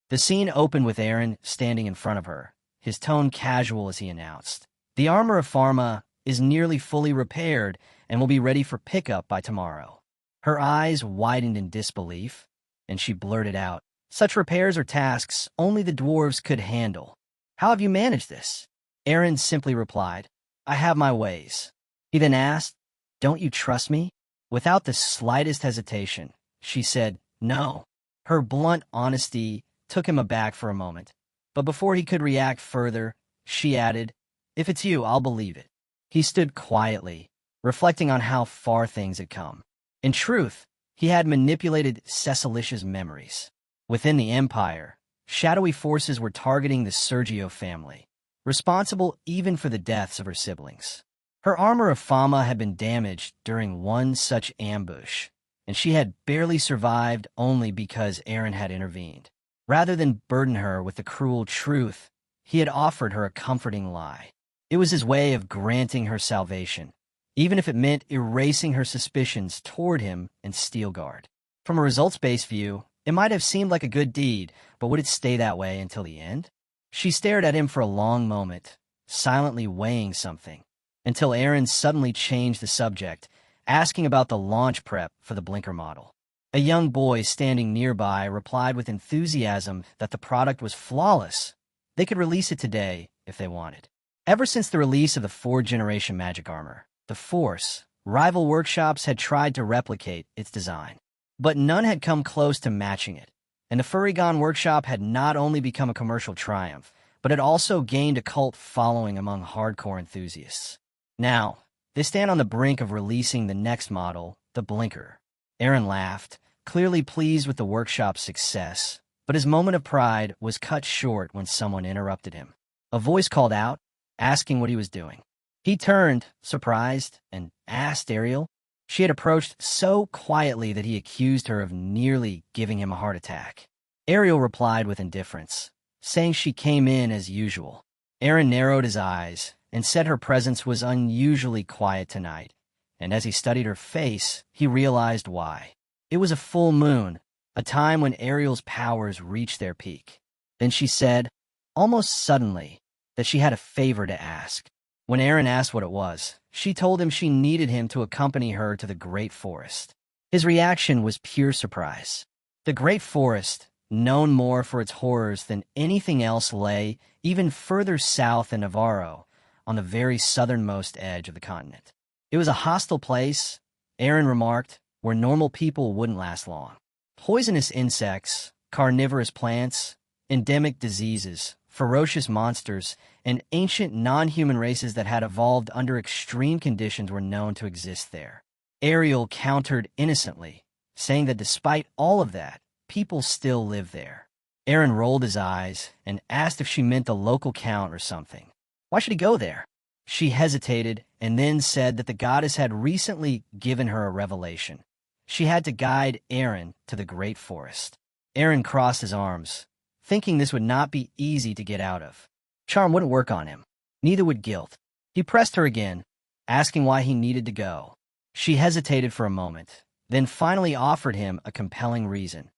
Speaker 1: The scene opened with Aaron standing in front of her, his tone casual as he announced, "The armor of Pharma is nearly fully repaired and will be ready for pickup by tomorrow." Her eyes widened in disbelief, and she blurted out, "Such repairs are tasks only the dwarves could handle. How have you managed this?" Aaron simply replied, "I have my ways." He then asked, "Don't you trust me?" Without the slightest hesitation, she said, "No." Her blunt honesty took him aback for a moment, but before he could react further, she added, "If it's you, I'll believe it." He stood quietly, reflecting on how far things had come. In truth, he had manipulated Cecilicia's memories. Within the Empire, shadowy forces were targeting the Sergio family, responsible even for the deaths of her siblings. Her armor of Fama had been damaged during one such ambush, and she had barely survived only because Aaron had intervened. Rather than burden her with the cruel truth, he had offered her a comforting lie. It was his way of granting her salvation, even if it meant erasing her suspicions toward him and Steelguard. From a results-based view, it might have seemed like a good deed, but would it stay that way until the end? She stared at him for a long moment, silently weighing something, until Aaron suddenly changed the subject, asking about the launch prep for the blinker model. A young boy standing nearby replied with enthusiasm that the product was flawless. They could release it today if they wanted. Ever since the release of the 4th-generation magic armor, the Force, rival workshops had tried to replicate its design. But none had come close to matching it, and the Furrigon workshop had not only become a commercial triumph, but had also gained a cult following among hardcore enthusiasts. Now, they stand on the brink of releasing the next model, the Blinker. Aaron laughed, clearly pleased with the workshop's success, but his moment of pride was cut short when someone interrupted him. A voice called out, asking what he was doing. He turned, surprised, and asked Ariel. She had approached so quietly that he accused her of nearly giving him a heart attack. Ariel replied with indifference, saying she came in as usual. Aaron narrowed his eyes and said her presence was unusually quiet tonight, and as he studied her face, he realized why. It was a full moon, a time when Ariel's powers reached their peak. Then she said, almost suddenly, that she had a favor to ask. When Aaron asked what it was, she told him she needed him to accompany her to the Great Forest. His reaction was pure surprise. The Great Forest, known more for its horrors than anything else, lay even further south in Navarro, on the very southernmost edge of the continent. It was a hostile place, Aaron remarked, where normal people wouldn't last long. Poisonous insects, carnivorous plants, endemic diseases, ferocious monsters, and ancient non-human races that had evolved under extreme conditions were known to exist there. Ariel countered innocently, saying that despite all of that, people still live there. Aaron rolled his eyes and asked if she meant the local count or something. Why should he go there? She hesitated and then said that the goddess had recently given her a revelation. She had to guide Aaron to the Great Forest. Aaron crossed his arms, thinking this would not be easy to get out of. Charm wouldn't work on him. Neither would guilt. He pressed her again, asking why he needed to go. She hesitated for a moment, then finally offered him a compelling reason.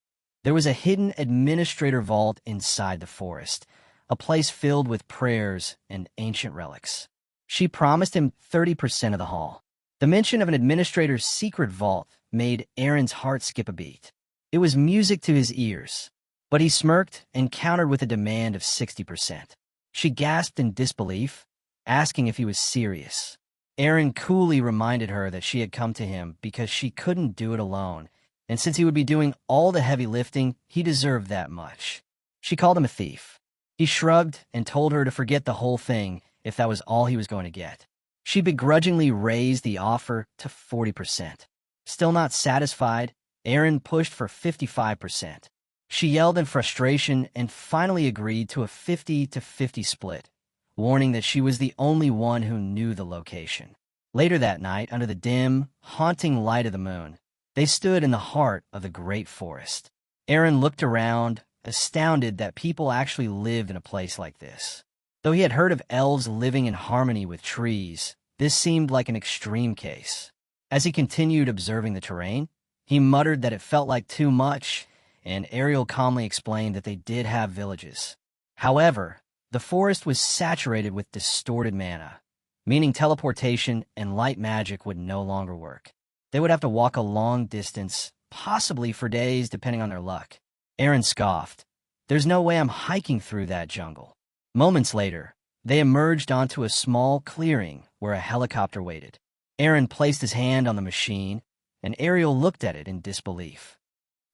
Speaker 1: There was a hidden administrator vault inside the forest, a place filled with prayers and ancient relics. She promised him 30% of the haul. The mention of an administrator's secret vault made Aaron's heart skip a beat. It was music to his ears. But he smirked and countered with a demand of 60%. She gasped in disbelief, asking if he was serious. Aaron coolly reminded her that she had come to him because she couldn't do it alone, and since he would be doing all the heavy lifting, he deserved that much. She called him a thief. He shrugged and told her to forget the whole thing if that was all he was going to get. She begrudgingly raised the offer to 40%. Still not satisfied, Aaron pushed for 55%. She yelled in frustration and finally agreed to a 50-50 split, warning that she was the only one who knew the location. Later that night, under the dim, haunting light of the moon, they stood in the heart of the great forest. Aaron looked around, astounded that people actually lived in a place like this. Though he had heard of elves living in harmony with trees, this seemed like an extreme case. As he continued observing the terrain, he muttered that it felt like too much, and Ariel calmly explained that they did have villages. However, the forest was saturated with distorted mana, meaning teleportation and light magic would no longer work. They would have to walk a long distance, possibly for days depending on their luck. Aaron scoffed. There's no way I'm hiking through that jungle. Moments later, they emerged onto a small clearing where a helicopter waited. Aaron placed his hand on the machine, and Ariel looked at it in disbelief.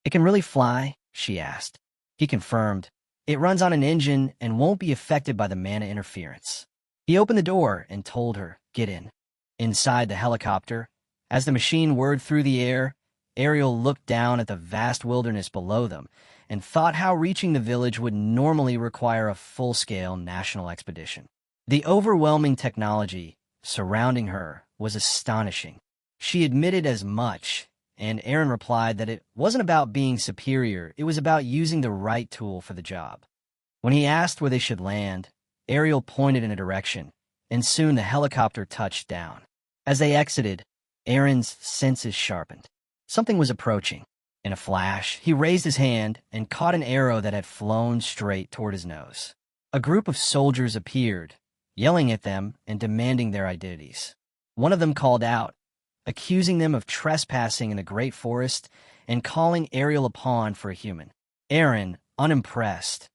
Speaker 1: It can really fly? She asked. He confirmed. It runs on an engine and won't be affected by the mana interference. He opened the door and told her, get in. Inside the helicopter, as the machine whirred through the air, Ariel looked down at the vast wilderness below them and thought how reaching the village would normally require a full-scale national expedition. The overwhelming technology surrounding her was astonishing. She admitted as much, and Aaron replied that it wasn't about being superior, it was about using the right tool for the job. When he asked where they should land, Ariel pointed in a direction, and soon the helicopter touched down. As they exited, Aaron's senses sharpened. Something was approaching. In a flash, he raised his hand and caught an arrow that had flown straight toward his nose. A group of soldiers appeared, yelling at them and demanding their identities. One of them called out, accusing them of trespassing in the great forest and calling Ariel a pawn for a human. Aaron, unimpressed,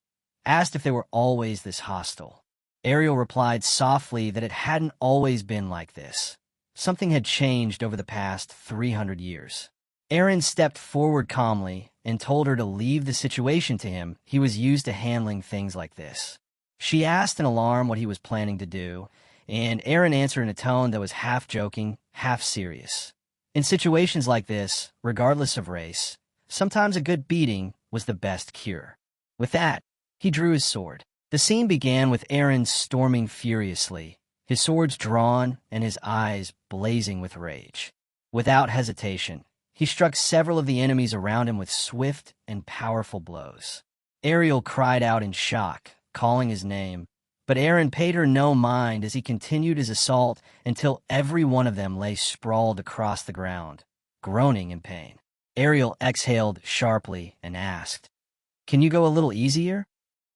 Speaker 1: asked if they were always this hostile. Ariel replied softly that it hadn't always been like this. Something had changed over the past 300 years. Aaron stepped forward calmly and told her to leave the situation to him. He was used to handling things like this. She asked in alarm what he was planning to do, and Aaron answered in a tone that was half joking, half serious. In situations like this, regardless of race, sometimes a good beating was the best cure. With that, he drew his sword. The scene began with Aaron storming furiously, his swords drawn and his eyes blazing with rage. Without hesitation, he struck several of the enemies around him with swift and powerful blows. Ariel cried out in shock, calling his name, but Aaron paid her no mind as he continued his assault until every one of them lay sprawled across the ground, groaning in pain. Ariel exhaled sharply and asked, "Can you go a little easier?"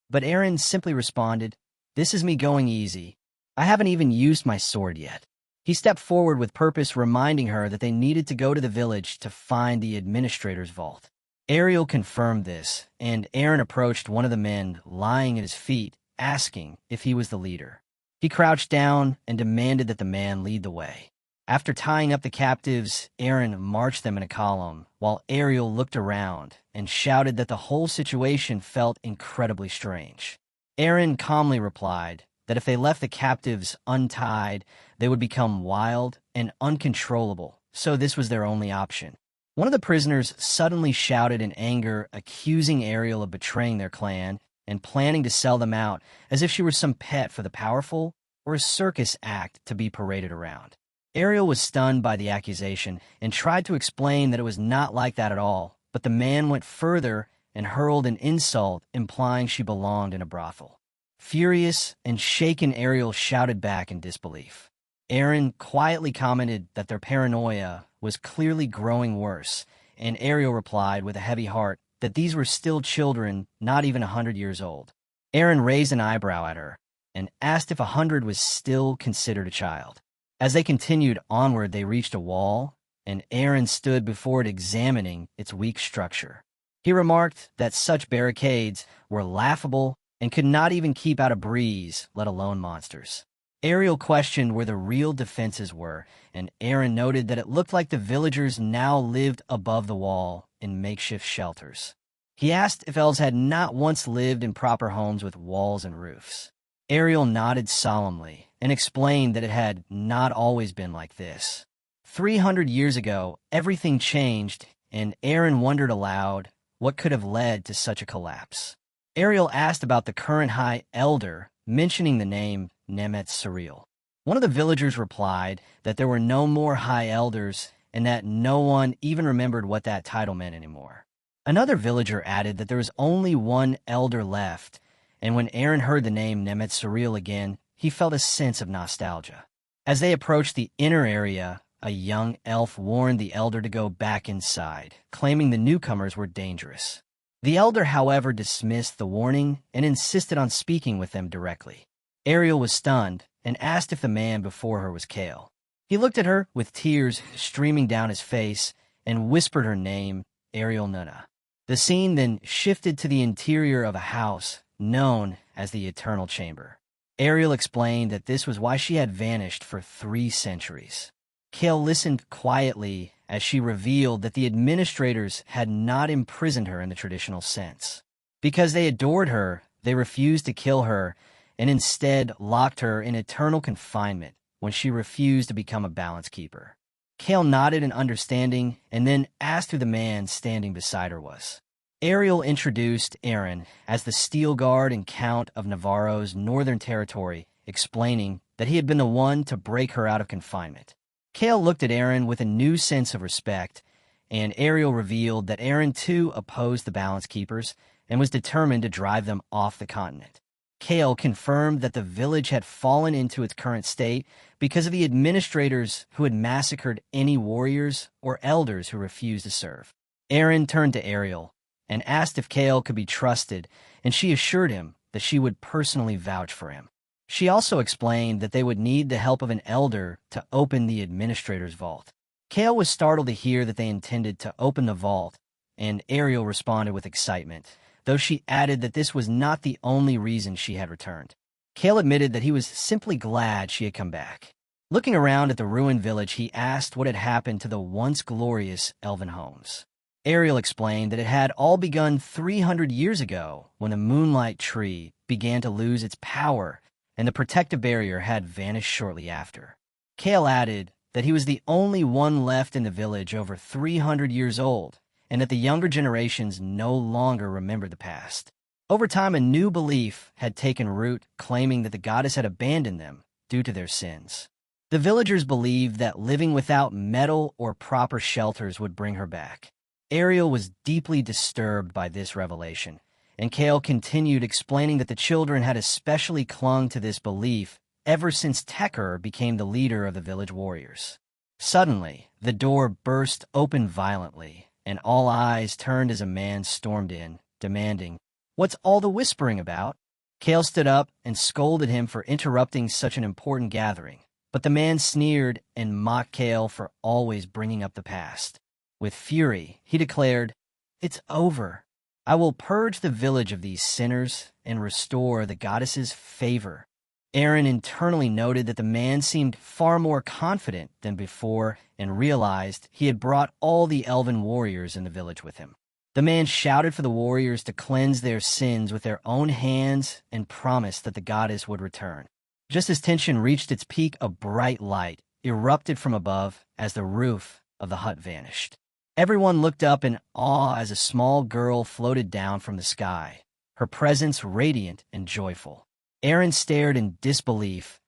Speaker 1: But Aaron simply responded, "This is me going easy. I haven't even used my sword yet." He stepped forward with purpose, reminding her that they needed to go to the village to find the administrator's vault. Ariel confirmed this, and Aaron approached one of the men lying at his feet, asking if he was the leader. He crouched down and demanded that the man lead the way. After tying up the captives, Aaron marched them in a column, while Ariel looked around and shouted that the whole situation felt incredibly strange. Aaron calmly replied that if they left the captives untied, they would become wild and uncontrollable, so this was their only option. One of the prisoners suddenly shouted in anger, accusing Ariel of betraying their clan and planning to sell them out as if she were some pet for the powerful or a circus act to be paraded around. Ariel was stunned by the accusation and tried to explain that it was not like that at all, but the man went further and hurled an insult implying she belonged in a brothel. Furious and shaken, Ariel shouted back in disbelief. Aaron quietly commented that their paranoia was clearly growing worse, and Ariel replied with a heavy heart that these were still children, not even 100 years old. Aaron raised an eyebrow at her and asked if 100 was still considered a child. As they continued onward, they reached a wall, and Aaron stood before it examining its weak structure. He remarked that such barricades were laughable and could not even keep out a breeze, let alone monsters. Ariel questioned where the real defenses were, and Aaron noted that it looked like the villagers now lived above the wall in makeshift shelters. He asked if elves had not once lived in proper homes with walls and roofs. Ariel nodded solemnly and explained that it had not always been like this. 300 years ago, everything changed, and Aaron wondered aloud what could have led to such a collapse. Ariel asked about the current High Elder, mentioning the name Nemet Surreal. One of the villagers replied that there were no more High Elders and that no one even remembered what that title meant anymore. Another villager added that there was only one elder left, and when Aaron heard the name Nemet Surreal again, he felt a sense of nostalgia. As they approached the inner area, a young elf warned the elder to go back inside, claiming the newcomers were dangerous. The elder, however, dismissed the warning and insisted on speaking with them directly. Ariel was stunned and asked if the man before her was Kale. He looked at her with tears streaming down his face and whispered her name, Ariel Nuna. The scene then shifted to the interior of a house known as the Eternal Chamber. Ariel explained that this was why she had vanished for 3 centuries. Kale listened quietly as she revealed that the administrators had not imprisoned her in the traditional sense. Because they adored her, they refused to kill her and instead locked her in eternal confinement when she refused to become a balance keeper. Kale nodded in understanding and then asked who the man standing beside her was. Ariel introduced Aaron as the Steel Guard and Count of Navarro's northern territory, explaining that he had been the one to break her out of confinement. Kale looked at Aaron with a new sense of respect, and Ariel revealed that Aaron too opposed the balance keepers and was determined to drive them off the continent. Kale confirmed that the village had fallen into its current state because of the administrators who had massacred any warriors or elders who refused to serve. Aaron turned to Ariel and asked if Kale could be trusted, and she assured him that she would personally vouch for him. She also explained that they would need the help of an elder to open the administrator's vault. Kale was startled to hear that they intended to open the vault, and Ariel responded with excitement, though she added that this was not the only reason she had returned. Kale admitted that he was simply glad she had come back. Looking around at the ruined village, he asked what had happened to the once glorious elven homes. Ariel explained that it had all begun 300 years ago when the Moonlight Tree began to lose its power and the protective barrier had vanished shortly after. Kale added that he was the only one left in the village over 300 years old, and that the younger generations no longer remembered the past. Over time, a new belief had taken root, claiming that the goddess had abandoned them due to their sins. The villagers believed that living without metal or proper shelters would bring her back. Ariel was deeply disturbed by this revelation, and Kale continued explaining that the children had especially clung to this belief ever since Tekker became the leader of the village warriors. Suddenly, the door burst open violently, and all eyes turned as a man stormed in, demanding, "What's all the whispering about?" Kale stood up and scolded him for interrupting such an important gathering, but the man sneered and mocked Kale for always bringing up the past. With fury, he declared, "It's over. I will purge the village of these sinners and restore the goddess's favor." Aaron internally noted that the man seemed far more confident than before and realized he had brought all the elven warriors in the village with him. The man shouted for the warriors to cleanse their sins with their own hands and promised that the goddess would return. Just as tension reached its peak, a bright light erupted from above as the roof of the hut vanished. Everyone looked up in awe as a small girl floated down from the sky, her presence radiant and joyful. Aaron stared in disbelief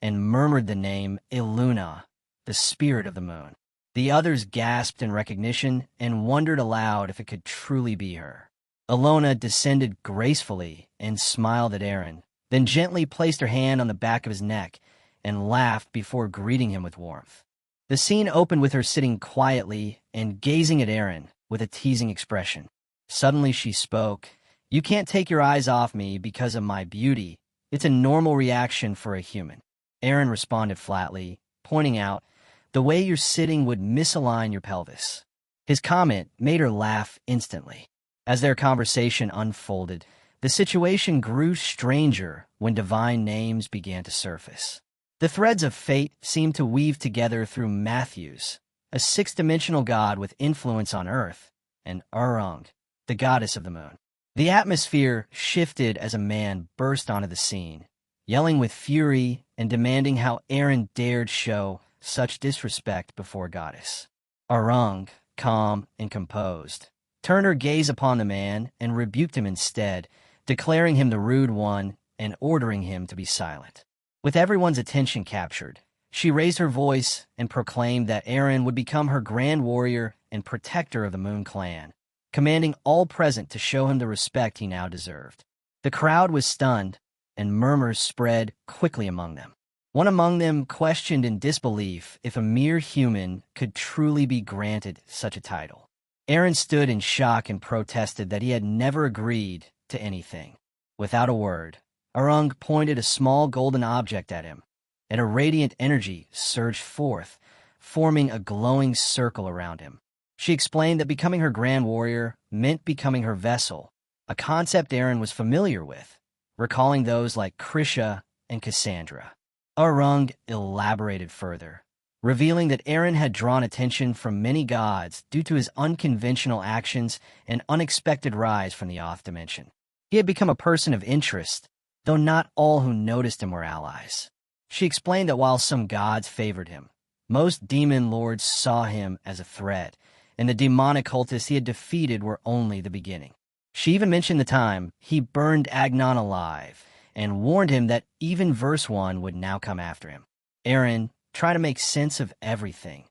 Speaker 1: and murmured the name Iluna, the spirit of the moon. The others gasped in recognition and wondered aloud if it could truly be her. Ilona descended gracefully and smiled at Aaron, then gently placed her hand on the back of his neck and laughed before greeting him with warmth. The scene opened with her sitting quietly and gazing at Aaron with a teasing expression. Suddenly she spoke, "You can't take your eyes off me because of my beauty. It's a normal reaction for a human." Aaron responded flatly, pointing out, "The way you're sitting would misalign your pelvis." His comment made her laugh instantly. As their conversation unfolded, the situation grew stranger when divine names began to surface. The threads of fate seemed to weave together through Matthews, a six-dimensional god with influence on Earth, and Urung, the goddess of the moon. The atmosphere shifted as a man burst onto the scene, yelling with fury and demanding how Aaron dared show such disrespect before goddess. Urung, calm and composed, turned her gaze upon the man and rebuked him instead, declaring him the rude one and ordering him to be silent. With everyone's attention captured, she raised her voice and proclaimed that Aaron would become her grand warrior and protector of the Moon Clan, commanding all present to show him the respect he now deserved. The crowd was stunned, and murmurs spread quickly among them. One among them questioned in disbelief if a mere human could truly be granted such a title. Aaron stood in shock and protested that he had never agreed to anything. Without a word, Urung pointed a small golden object at him, and a radiant energy surged forth, forming a glowing circle around him. She explained that becoming her grand warrior meant becoming her vessel, a concept Aaron was familiar with, recalling those like Krisha and Cassandra. Urung elaborated further, revealing that Aaron had drawn attention from many gods due to his unconventional actions and unexpected rise from the Oth dimension. He had become a person of interest, though not all who noticed him were allies. She explained that while some gods favored him, most demon lords saw him as a threat, and the demonic cultists he had defeated were only the beginning. She even mentioned the time he burned Agnon alive and warned him that even Verse 1 would now come after him. Aaron, trying to make sense of everything,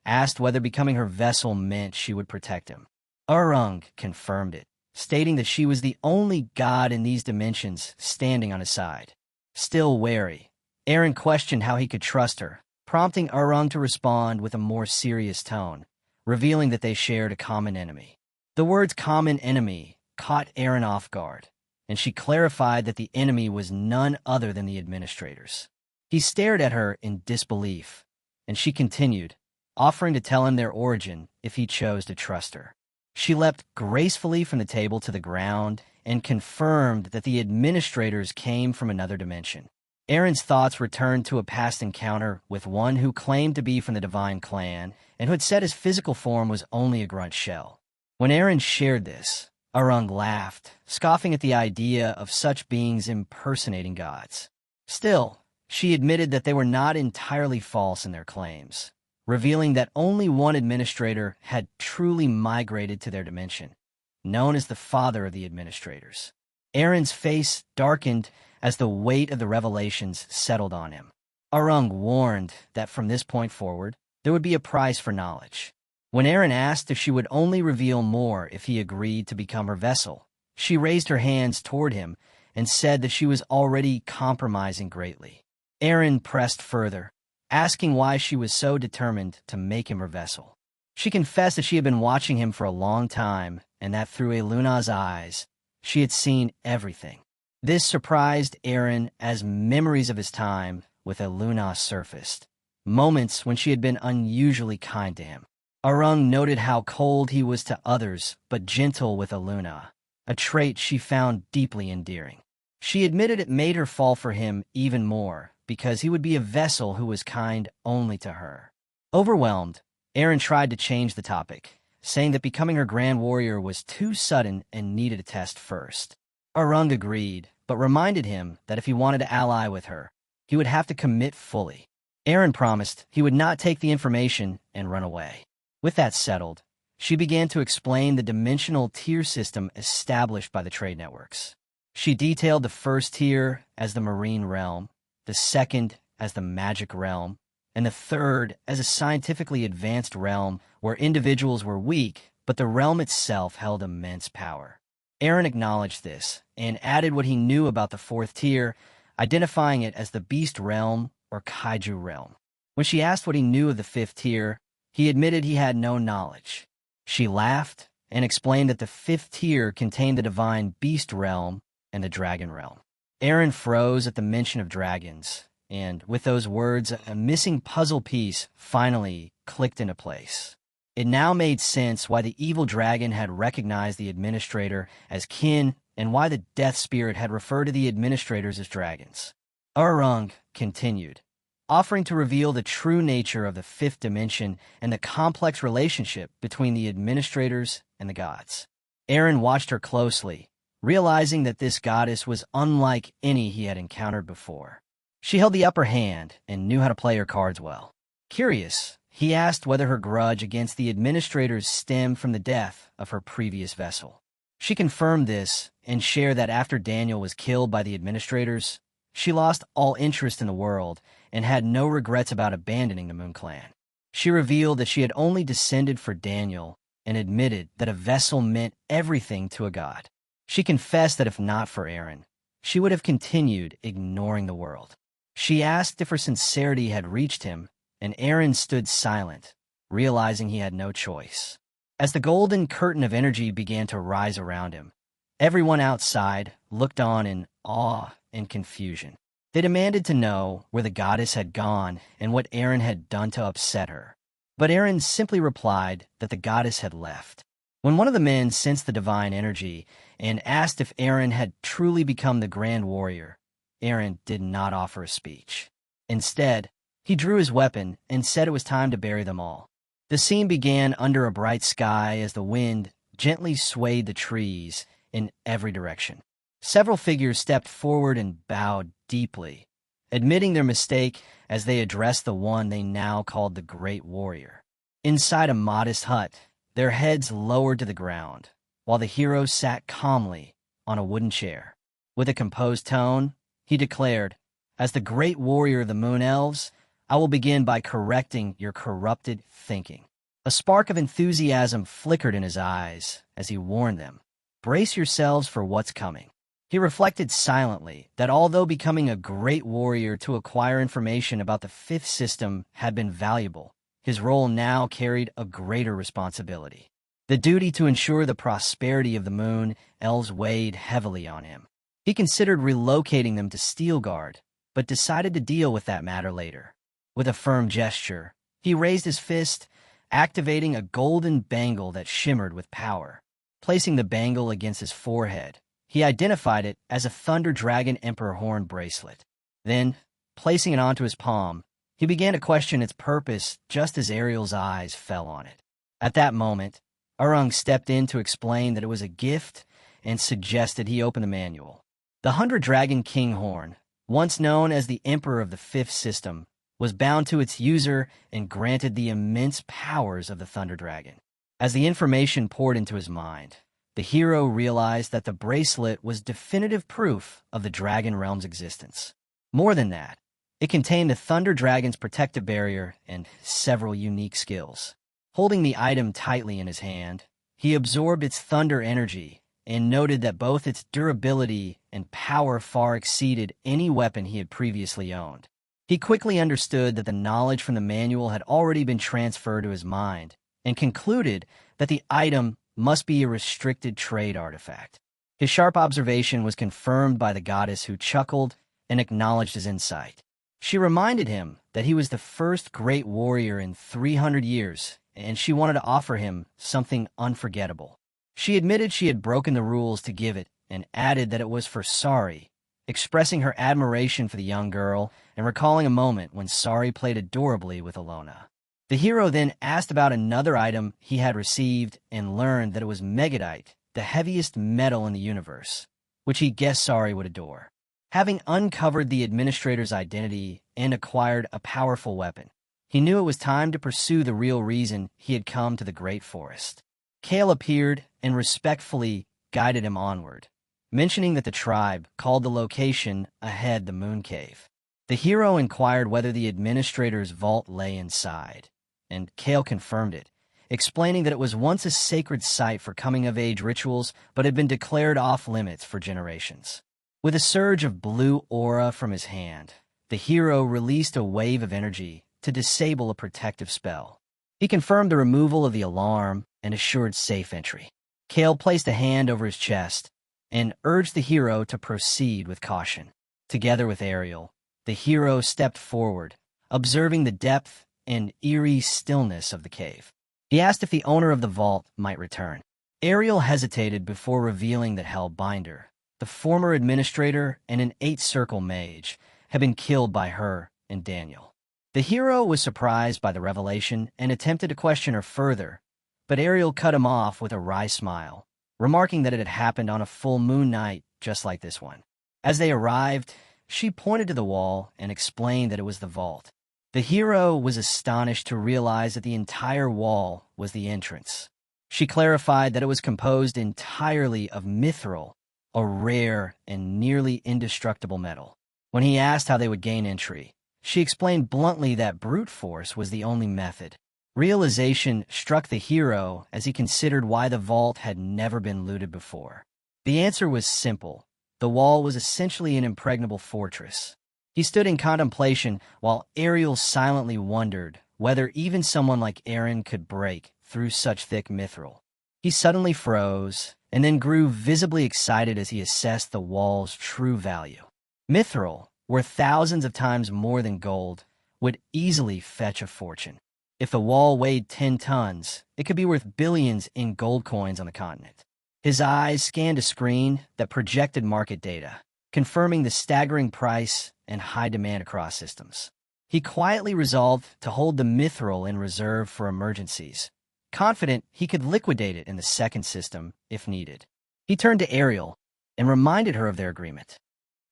Speaker 1: asked whether becoming her vessel meant she would protect him. Urung confirmed it, stating that she was the only god in these dimensions standing on his side. Still wary, Aaron questioned how he could trust her, prompting Urung to respond with a more serious tone, revealing that they shared a common enemy. The words common enemy caught Aaron off guard, and she clarified that the enemy was none other than the administrators. He stared at her in disbelief, and she continued, offering to tell him their origin if he chose to trust her. She leapt gracefully from the table to the ground and confirmed that the administrators came from another dimension. Aaron's thoughts returned to a past encounter with one who claimed to be from the Divine Clan and who had said his physical form was only a grunt shell. When Aaron shared this, Urung laughed, scoffing at the idea of such beings impersonating gods. Still, she admitted that they were not entirely false in their claims, revealing that only one administrator had truly migrated to their dimension, known as the Father of the Administrators. Aaron's face darkened as the weight of the revelations settled on him. Urung warned that from this point forward, there would be a price for knowledge. When Aaron asked if she would only reveal more if he agreed to become her vessel, she raised her hands toward him and said that she was already compromising greatly. Aaron pressed further, asking why she was so determined to make him her vessel. She confessed that she had been watching him for a long time and that through Eluna's eyes, she had seen everything. This surprised Aaron as memories of his time with Eluna surfaced, moments when she had been unusually kind to him. Urung noted how cold he was to others but gentle with Eluna, a trait she found deeply endearing. She admitted it made her fall for him even more because he would be a vessel who was kind only to her. Overwhelmed, Aaron tried to change the topic, saying that becoming her grand warrior was too sudden and needed a test first. Urung agreed, but reminded him that if he wanted to ally with her, he would have to commit fully. Aaron promised he would not take the information and run away. With that settled, she began to explain the dimensional tier system established by the trade networks. She detailed the first tier as the marine realm, the second as the magic realm, and the third as a scientifically advanced realm where individuals were weak, but the realm itself held immense power. Aaron acknowledged this and added what he knew about the fourth tier, identifying it as the beast realm or kaiju realm. When she asked what he knew of the fifth tier, he admitted he had no knowledge. She laughed and explained that the fifth tier contained the divine beast realm and the dragon realm. Aaron froze at the mention of dragons, and with those words, a missing puzzle piece finally clicked into place. It now made sense why the evil dragon had recognized the administrator as kin and why the death spirit had referred to the administrators as dragons. Urung continued, offering to reveal the true nature of the fifth dimension and the complex relationship between the administrators and the gods. Eren watched her closely, realizing that this goddess was unlike any he had encountered before. She held the upper hand and knew how to play her cards well. Curious, he asked whether her grudge against the administrators stemmed from the death of her previous vessel. She confirmed this and shared that after Daniel was killed by the administrators, she lost all interest in the world and had no regrets about abandoning the Moon Clan. She revealed that she had only descended for Daniel and admitted that a vessel meant everything to a god. She confessed that if not for Eren, she would have continued ignoring the world. She asked if her sincerity had reached him, and Eren stood silent, realizing he had no choice. As the golden curtain of energy began to rise around him, everyone outside looked on in awe and confusion. They demanded to know where the goddess had gone and what Eren had done to upset her. But Eren simply replied that the goddess had left. When one of the men sensed the divine energy and asked if Eren had truly become the Grand Warrior, Eren did not offer a speech. Instead, he drew his weapon and said it was time to bury them all. The scene began under a bright sky as the wind gently swayed the trees in every direction. Several figures stepped forward and bowed deeply, admitting their mistake as they addressed the one they now called the Great Warrior. Inside a modest hut, their heads lowered to the ground, while the hero sat calmly on a wooden chair. With a composed tone, he declared, "As the Great Warrior of the Moon Elves, I will begin by correcting your corrupted thinking." A spark of enthusiasm flickered in his eyes as he warned them, "Brace yourselves for what's coming." He reflected silently that although becoming a great warrior to acquire information about the fifth system had been valuable, his role now carried a greater responsibility. The duty to ensure the prosperity of the Moon Elves weighed heavily on him. He considered relocating them to Steelguard, but decided to deal with that matter later. With a firm gesture, he raised his fist, activating a golden bangle that shimmered with power. Placing the bangle against his forehead, he identified it as a Thunder Dragon Emperor Horn bracelet. Then, placing it onto his palm, he began to question its purpose just as Ariel's eyes fell on it. At that moment, Urung stepped in to explain that it was a gift and suggested he open the manual. The 100-Dragon King Horn, once known as the Emperor of the Fifth System, was bound to its user and granted the immense powers of the Thunder Dragon. As the information poured into his mind, the hero realized that the bracelet was definitive proof of the Dragon Realm's existence. More than that, it contained the Thunder Dragon's protective barrier and several unique skills. Holding the item tightly in his hand, he absorbed its thunder energy and noted that both its durability and power far exceeded any weapon he had previously owned. He quickly understood that the knowledge from the manual had already been transferred to his mind and concluded that the item must be a restricted trade artifact. His sharp observation was confirmed by the goddess, who chuckled and acknowledged his insight. She reminded him that he was the first great warrior in 300 years, and she wanted to offer him something unforgettable. She admitted she had broken the rules to give it and added that it was for Sari, expressing her admiration for the young girl and recalling a moment when Sari played adorably with Alona. The hero then asked about another item he had received and learned that it was Megadite, the heaviest metal in the universe, which he guessed Sari would adore. Having uncovered the administrator's identity and acquired a powerful weapon, he knew it was time to pursue the real reason he had come to the Great Forest. Kale appeared and respectfully guided him onward, mentioning that the tribe called the location ahead the Moon Cave. The hero inquired whether the administrator's vault lay inside, and Kale confirmed it, explaining that it was once a sacred site for coming-of-age rituals but had been declared off-limits for generations. With a surge of blue aura from his hand, the hero released a wave of energy to disable a protective spell. He confirmed the removal of the alarm and assured safe entry. Kale placed a hand over his chest and urged the hero to proceed with caution. Together with Ariel, the hero stepped forward, observing the depth and eerie stillness of the cave. He asked if the owner of the vault might return. Ariel hesitated before revealing that Hellbinder, the former administrator and an eight-circle mage, had been killed by her and Daniel. The hero was surprised by the revelation and attempted to question her further, but Ariel cut him off with a wry smile, remarking that it had happened on a full moon night just like this one. As they arrived, she pointed to the wall and explained that it was the vault. The hero was astonished to realize that the entire wall was the entrance. She clarified that it was composed entirely of mithril, a rare and nearly indestructible metal. When he asked how they would gain entry, she explained bluntly that brute force was the only method. Realization struck the hero as he considered why the vault had never been looted before. The answer was simple. The wall was essentially an impregnable fortress. He stood in contemplation while Ariel silently wondered whether even someone like Aaron could break through such thick mithril. He suddenly froze and then grew visibly excited as he assessed the wall's true value. Mithril, worth thousands of times more than gold, would easily fetch a fortune. If the wall weighed 10 tons, it could be worth billions in gold coins on the continent. His eyes scanned a screen that projected market data, confirming the staggering price and high demand across systems. He quietly resolved to hold the mithril in reserve for emergencies, confident he could liquidate it in the second system if needed. He turned to Ariel and reminded her of their agreement.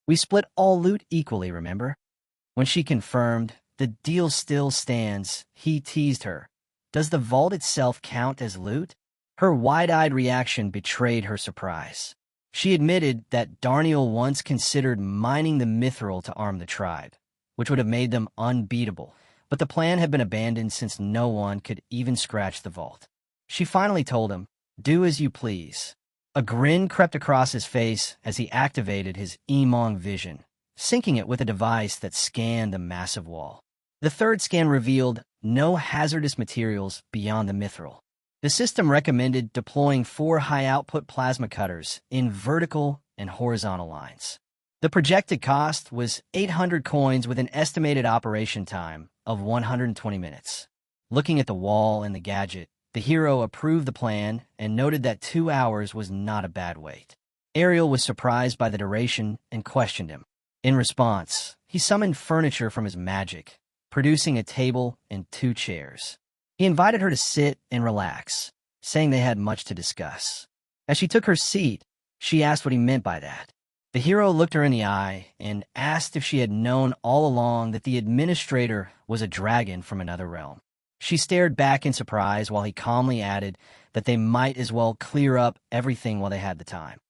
Speaker 1: "We split all loot equally, remember?" When she confirmed, "The deal still stands," he teased her. "Does the vault itself count as loot?" Her wide-eyed reaction betrayed her surprise. She admitted that Darniel once considered mining the mithril to arm the tribe, which would have made them unbeatable, but the plan had been abandoned since no one could even scratch the vault. She finally told him, "Do as you please." A grin crept across his face as he activated his Emong vision, syncing it with a device that scanned the massive wall. The third scan revealed no hazardous materials beyond the mithril. The system recommended deploying 4 high-output plasma cutters in vertical and horizontal lines. The projected cost was 800 coins with an estimated operation time of 120 minutes. Looking at the wall and the gadget, the hero approved the plan and noted that 2 hours was not a bad wait. Ariel was surprised by the duration and questioned him. In response, he summoned furniture from his magic, producing a table and 2 chairs. He invited her to sit and relax, saying they had much to discuss. As she took her seat, she asked what he meant by that. The hero looked her in the eye and asked if she had known all along that the administrator was a dragon from another realm. She stared back in surprise while he calmly added that they might as well clear up everything while they had the time.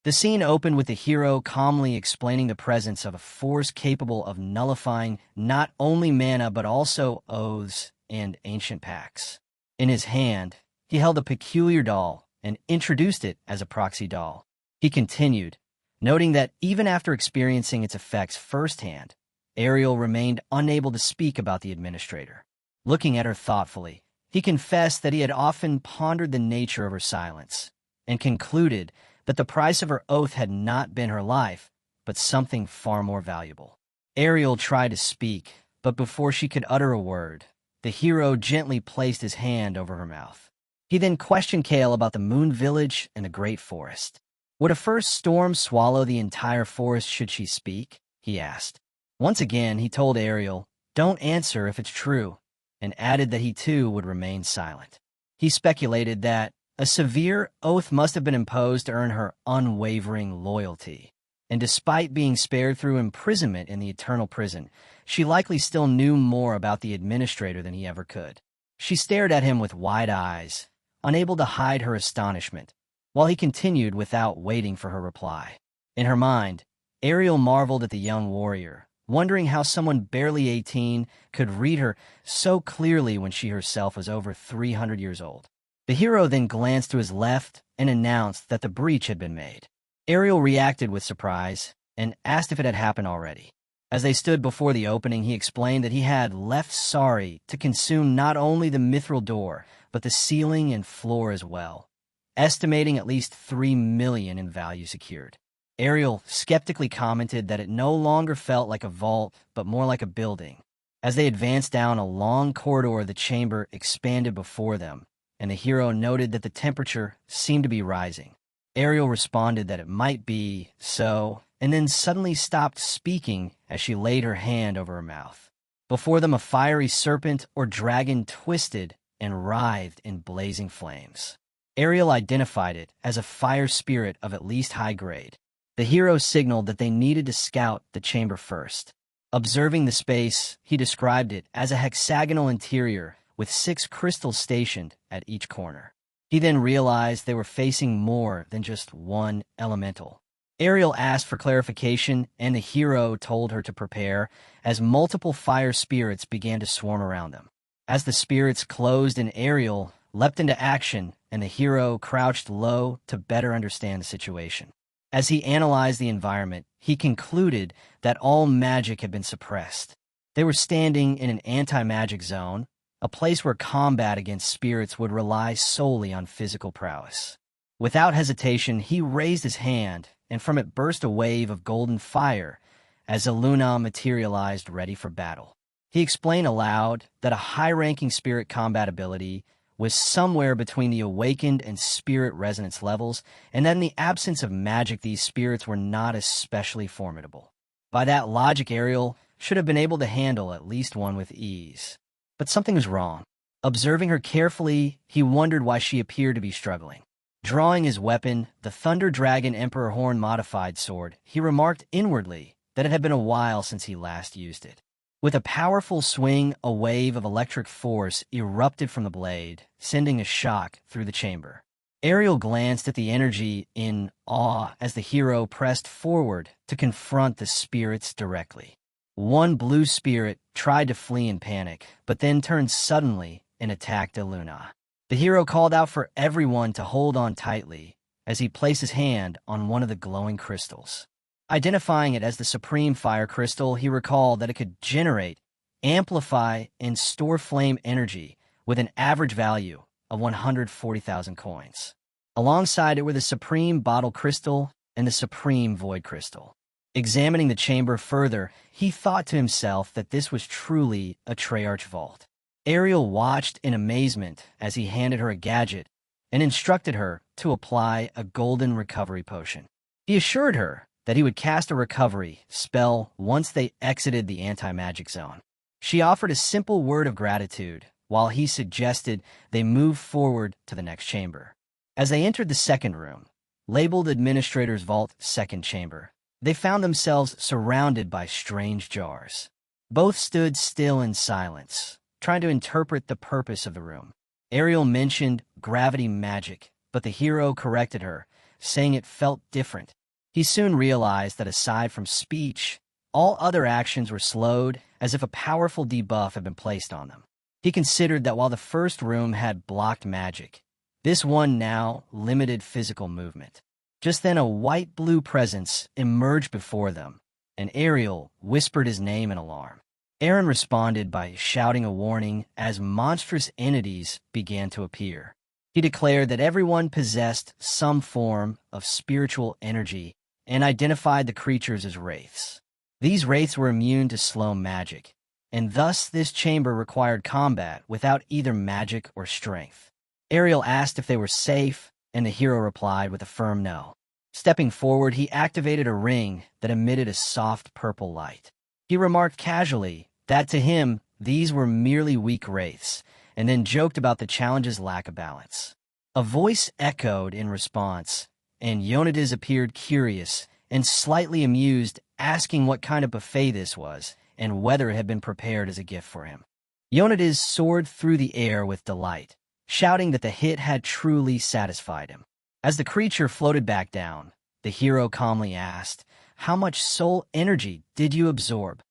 Speaker 1: The scene opened with the hero calmly explaining the presence of a force capable of nullifying not only mana but also oaths and ancient pacts. In his hand, he held a peculiar doll and introduced it as a proxy doll. He continued, noting that even after experiencing its effects firsthand, Ariel remained unable to speak about the administrator. Looking at her thoughtfully, he confessed that he had often pondered the nature of her silence and concluded that the price of her oath had not been her life, but something far more valuable. Ariel tried to speak, but before she could utter a word, the hero gently placed his hand over her mouth. He then questioned Kale about the Moon Village and the Great Forest. Would a first storm swallow the entire forest should she speak? He asked. Once again, he told Ariel, "Don't answer if it's true," and added that he too would remain silent. He speculated that a severe oath must have been imposed to earn her unwavering loyalty. And despite being spared through imprisonment in the eternal prison, she likely still knew more about the administrator than he ever could. She stared at him with wide eyes, unable to hide her astonishment, while he continued without waiting for her reply. In her mind, Ariel marveled at the young warrior, wondering how someone barely 18 could read her so clearly when she herself was over 300 years old. The hero then glanced to his left and announced that the breach had been made. Ariel reacted with surprise and asked if it had happened already. As they stood before the opening, he explained that he had left sorry to consume not only the mithril door, but the ceiling and floor as well, estimating at least 3 million in value secured. Ariel skeptically commented that it no longer felt like a vault, but more like a building. As they advanced down a long corridor, the chamber expanded before them, and the hero noted that the temperature seemed to be rising. Ariel responded that it might be so, and then suddenly stopped speaking as she laid her hand over her mouth. Before them, a fiery serpent or dragon twisted and writhed in blazing flames. Ariel identified it as a fire spirit of at least high grade. The hero signaled that they needed to scout the chamber first. Observing the space, he described it as a hexagonal interior with 6 crystals stationed at each corner. He then realized they were facing more than just one elemental. Ariel asked for clarification, and the hero told her to prepare as multiple fire spirits began to swarm around them. As the spirits closed in, Ariel leapt into action, and the hero crouched low to better understand the situation. As he analyzed the environment, he concluded that all magic had been suppressed. They were standing in an anti-magic zone, a place where combat against spirits would rely solely on physical prowess. Without hesitation, he raised his hand, and from it burst a wave of golden fire as Eluna materialized ready for battle. He explained aloud that a high-ranking spirit combat ability was somewhere between the awakened and spirit resonance levels, and that in the absence of magic, these spirits were not especially formidable. By that logic, Ariel should have been able to handle at least one with ease. But something was wrong. Observing her carefully, he wondered why she appeared to be struggling. Drawing his weapon, the Thunder Dragon Emperor Horn modified sword, he remarked inwardly that it had been a while since he last used it. With a powerful swing, a wave of electric force erupted from the blade, sending a shock through the chamber. Ariel glanced at the energy in awe as the hero pressed forward to confront the spirits directly. One blue spirit tried to flee in panic, but then turned suddenly and attacked Eluna. The hero called out for everyone to hold on tightly as he placed his hand on one of the glowing crystals. Identifying it as the Supreme Fire Crystal, he recalled that it could generate, amplify, and store flame energy with an average value of 140,000 coins. Alongside it were the Supreme Bottle Crystal and the Supreme Void Crystal. Examining the chamber further, he thought to himself that this was truly a Treyarch vault. Ariel watched in amazement as he handed her a gadget and instructed her to apply a golden recovery potion. He assured her that he would cast a recovery spell once they exited the anti-magic zone. She offered a simple word of gratitude, while he suggested they move forward to the next chamber. As they entered the second room, labeled Administrator's Vault Second Chamber, they found themselves surrounded by strange jars. Both stood still in silence, trying to interpret the purpose of the room. Ariel mentioned gravity magic, but the hero corrected her, saying it felt different. He soon realized that aside from speech, all other actions were slowed as if a powerful debuff had been placed on them. He considered that while the first room had blocked magic, this one now limited physical movement. Just then a white-blue presence emerged before them, and Ariel whispered his name in alarm. Aaron responded by shouting a warning as monstrous entities began to appear. He declared that everyone possessed some form of spiritual energy and identified the creatures as wraiths. These wraiths were immune to slow magic, and thus this chamber required combat without either magic or strength. Ariel asked if they were safe, and the hero replied with a firm no. Stepping forward, he activated a ring that emitted a soft purple light. He remarked casually that to him, these were merely weak wraiths, and then joked about the challenge's lack of balance. A voice echoed in response, and Yonades appeared curious and slightly amused, asking what kind of buffet this was and whether it had been prepared as a gift for him. Yonades soared through the air with delight, shouting that the hit had truly satisfied him. As the creature floated back down, the hero calmly asked, "How much soul energy did you absorb?"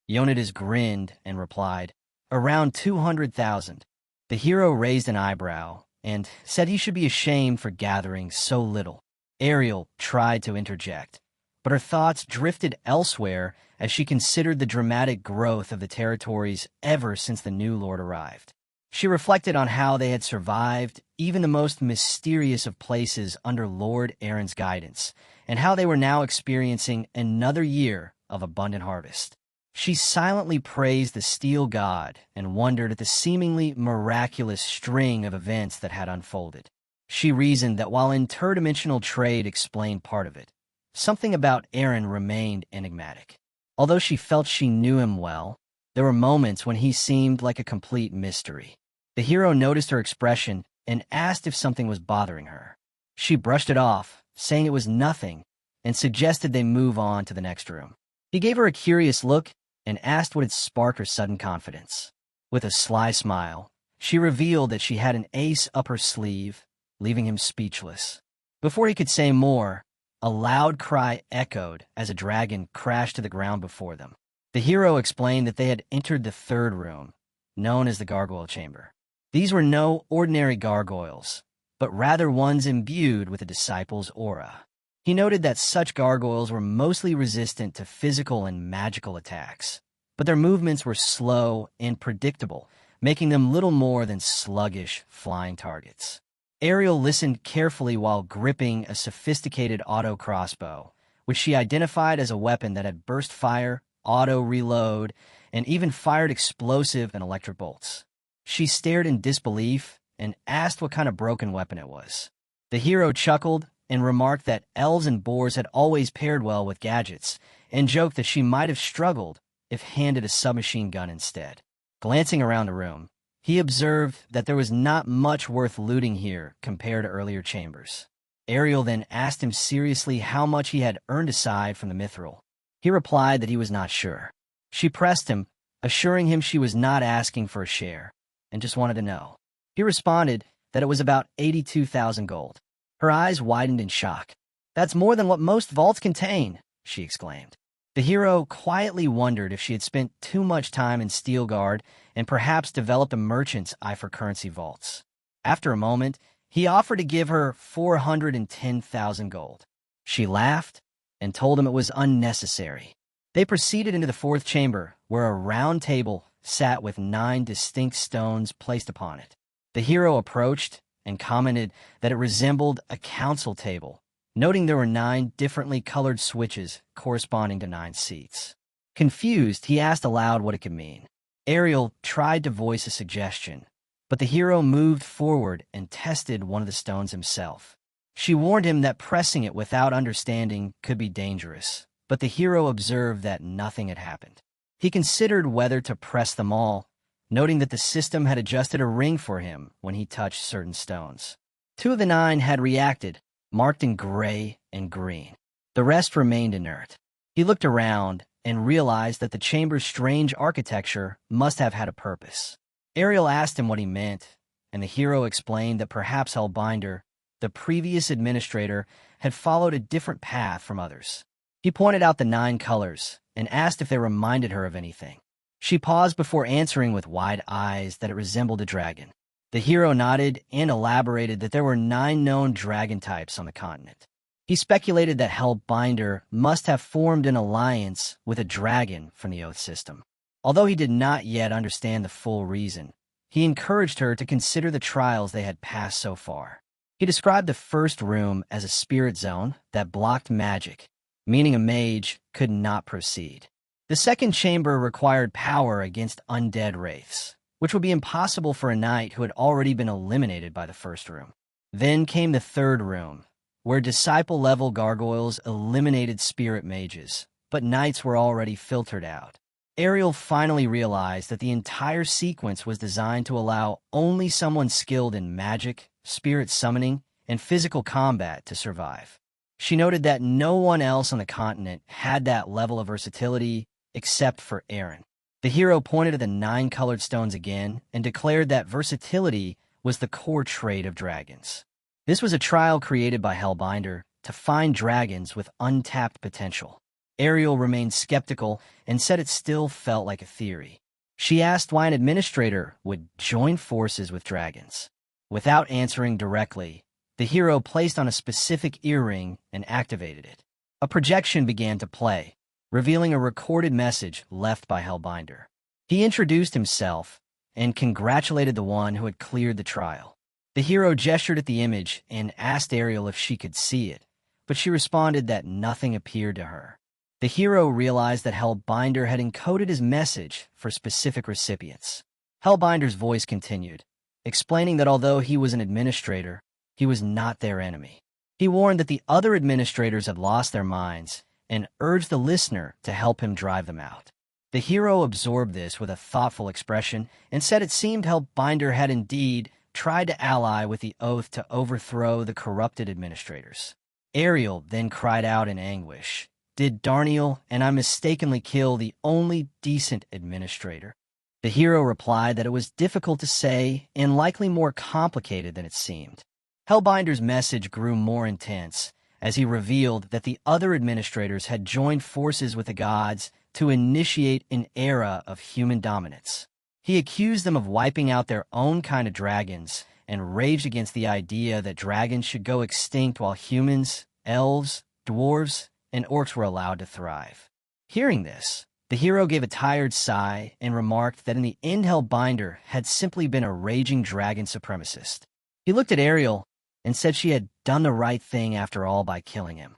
Speaker 1: Yonades grinned and replied, "Around 200,000. The hero raised an eyebrow and said he should be ashamed for gathering so little. Ariel tried to interject, but her thoughts drifted elsewhere as she considered the dramatic growth of the territories ever since the new lord arrived. She reflected on how they had survived even the most mysterious of places under Lord Aaron's guidance, and how they were now experiencing another year of abundant harvest. She silently praised the steel god and wondered at the seemingly miraculous string of events that had unfolded. She reasoned that while interdimensional trade explained part of it, something about Aaron remained enigmatic. Although she felt she knew him well, there were moments when he seemed like a complete mystery. The hero noticed her expression and asked if something was bothering her. She brushed it off, saying it was nothing, and suggested they move on to the next room. He gave her a curious look and asked what had sparked her sudden confidence. With a sly smile, she revealed that she had an ace up her sleeve, leaving him speechless. Before he could say more, a loud cry echoed as a dragon crashed to the ground before them. The hero explained that they had entered the third room, known as the Gargoyle Chamber. These were no ordinary gargoyles, but rather ones imbued with a disciple's aura. He noted that such gargoyles were mostly resistant to physical and magical attacks, but their movements were slow and predictable, making them little more than sluggish, flying targets. Ariel listened carefully while gripping a sophisticated auto crossbow, which she identified as a weapon that had burst fire, auto reload, and even fired explosive and electric bolts. She stared in disbelief and asked what kind of broken weapon it was. The hero chuckled and remarked that elves and boars had always paired well with gadgets, and joked that she might have struggled if handed a submachine gun instead. Glancing around the room, he observed that there was not much worth looting here compared to earlier chambers. Ariel then asked him seriously how much he had earned aside from the mithril. He replied that he was not sure. She pressed him, assuring him she was not asking for a share, and just wanted to know. He responded that it was about 82,000 gold. Her eyes widened in shock. "That's more than what most vaults contain," she exclaimed. The hero quietly wondered if she had spent too much time in Steelguard and perhaps developed a merchant's eye for currency vaults. After a moment, he offered to give her 410,000 gold. She laughed and told him it was unnecessary. They proceeded into the fourth chamber, where a round table sat with 9 distinct stones placed upon it. The hero approached and commented that it resembled a council table, noting there were 9 differently colored switches corresponding to 9 seats. Confused, he asked aloud what it could mean. Ariel tried to voice a suggestion, but the hero moved forward and tested one of the stones himself. She warned him that pressing it without understanding could be dangerous, but the hero observed that nothing had happened. He considered whether to press them all, noting that the system had adjusted a ring for him when he touched certain stones. 2 of the 9 had reacted, marked in gray and green. The rest remained inert. He looked around and realized that the chamber's strange architecture must have had a purpose. Ariel asked him what he meant, and the hero explained that perhaps Hellbinder, the previous administrator, had followed a different path from others. He pointed out the 9 colors and asked if they reminded her of anything. She paused before answering with wide eyes that it resembled a dragon. The hero nodded and elaborated that there were 9 known dragon types on the continent. He speculated that Hellbinder must have formed an alliance with a dragon from the Oath system. Although he did not yet understand the full reason, he encouraged her to consider the trials they had passed so far. He described the first room as a spirit zone that blocked magic, meaning a mage could not proceed. The second chamber required power against undead wraiths, which would be impossible for a knight who had already been eliminated by the first room. Then came the third room, where disciple-level gargoyles eliminated spirit mages, but knights were already filtered out. Ariel finally realized that the entire sequence was designed to allow only someone skilled in magic, spirit summoning, and physical combat to survive. She noted that no one else on the continent had that level of versatility except for Aaron. The hero pointed to the 9 colored stones again and declared that versatility was the core trait of dragons. This was a trial created by Hellbinder to find dragons with untapped potential. Ariel remained skeptical and said it still felt like a theory. She asked why an administrator would join forces with dragons. Without answering directly, the hero placed on a specific earring and activated it. A projection began to play, revealing a recorded message left by Hellbinder. He introduced himself and congratulated the one who had cleared the trial. The hero gestured at the image and asked Ariel if she could see it, but she responded that nothing appeared to her. The hero realized that Hellbinder had encoded his message for specific recipients. Hellbinder's voice continued, explaining that although he was an administrator, he was not their enemy. He warned that the other administrators had lost their minds and urged the listener to help him drive them out. The hero absorbed this with a thoughtful expression and said it seemed Hellbinder had indeed tried to ally with the oath to overthrow the corrupted administrators. Ariel then cried out in anguish, "Did Darniel and I mistakenly kill the only decent administrator?" The hero replied that it was difficult to say and likely more complicated than it seemed. Hellbinder's message grew more intense as he revealed that the other administrators had joined forces with the gods to initiate an era of human dominance. He accused them of wiping out their own kind of dragons and raged against the idea that dragons should go extinct while humans, elves, dwarves, and orcs were allowed to thrive. Hearing this, the hero gave a tired sigh and remarked that in the end Hellbinder had simply been a raging dragon supremacist. He looked at Ariel and said she had done the right thing after all by killing him.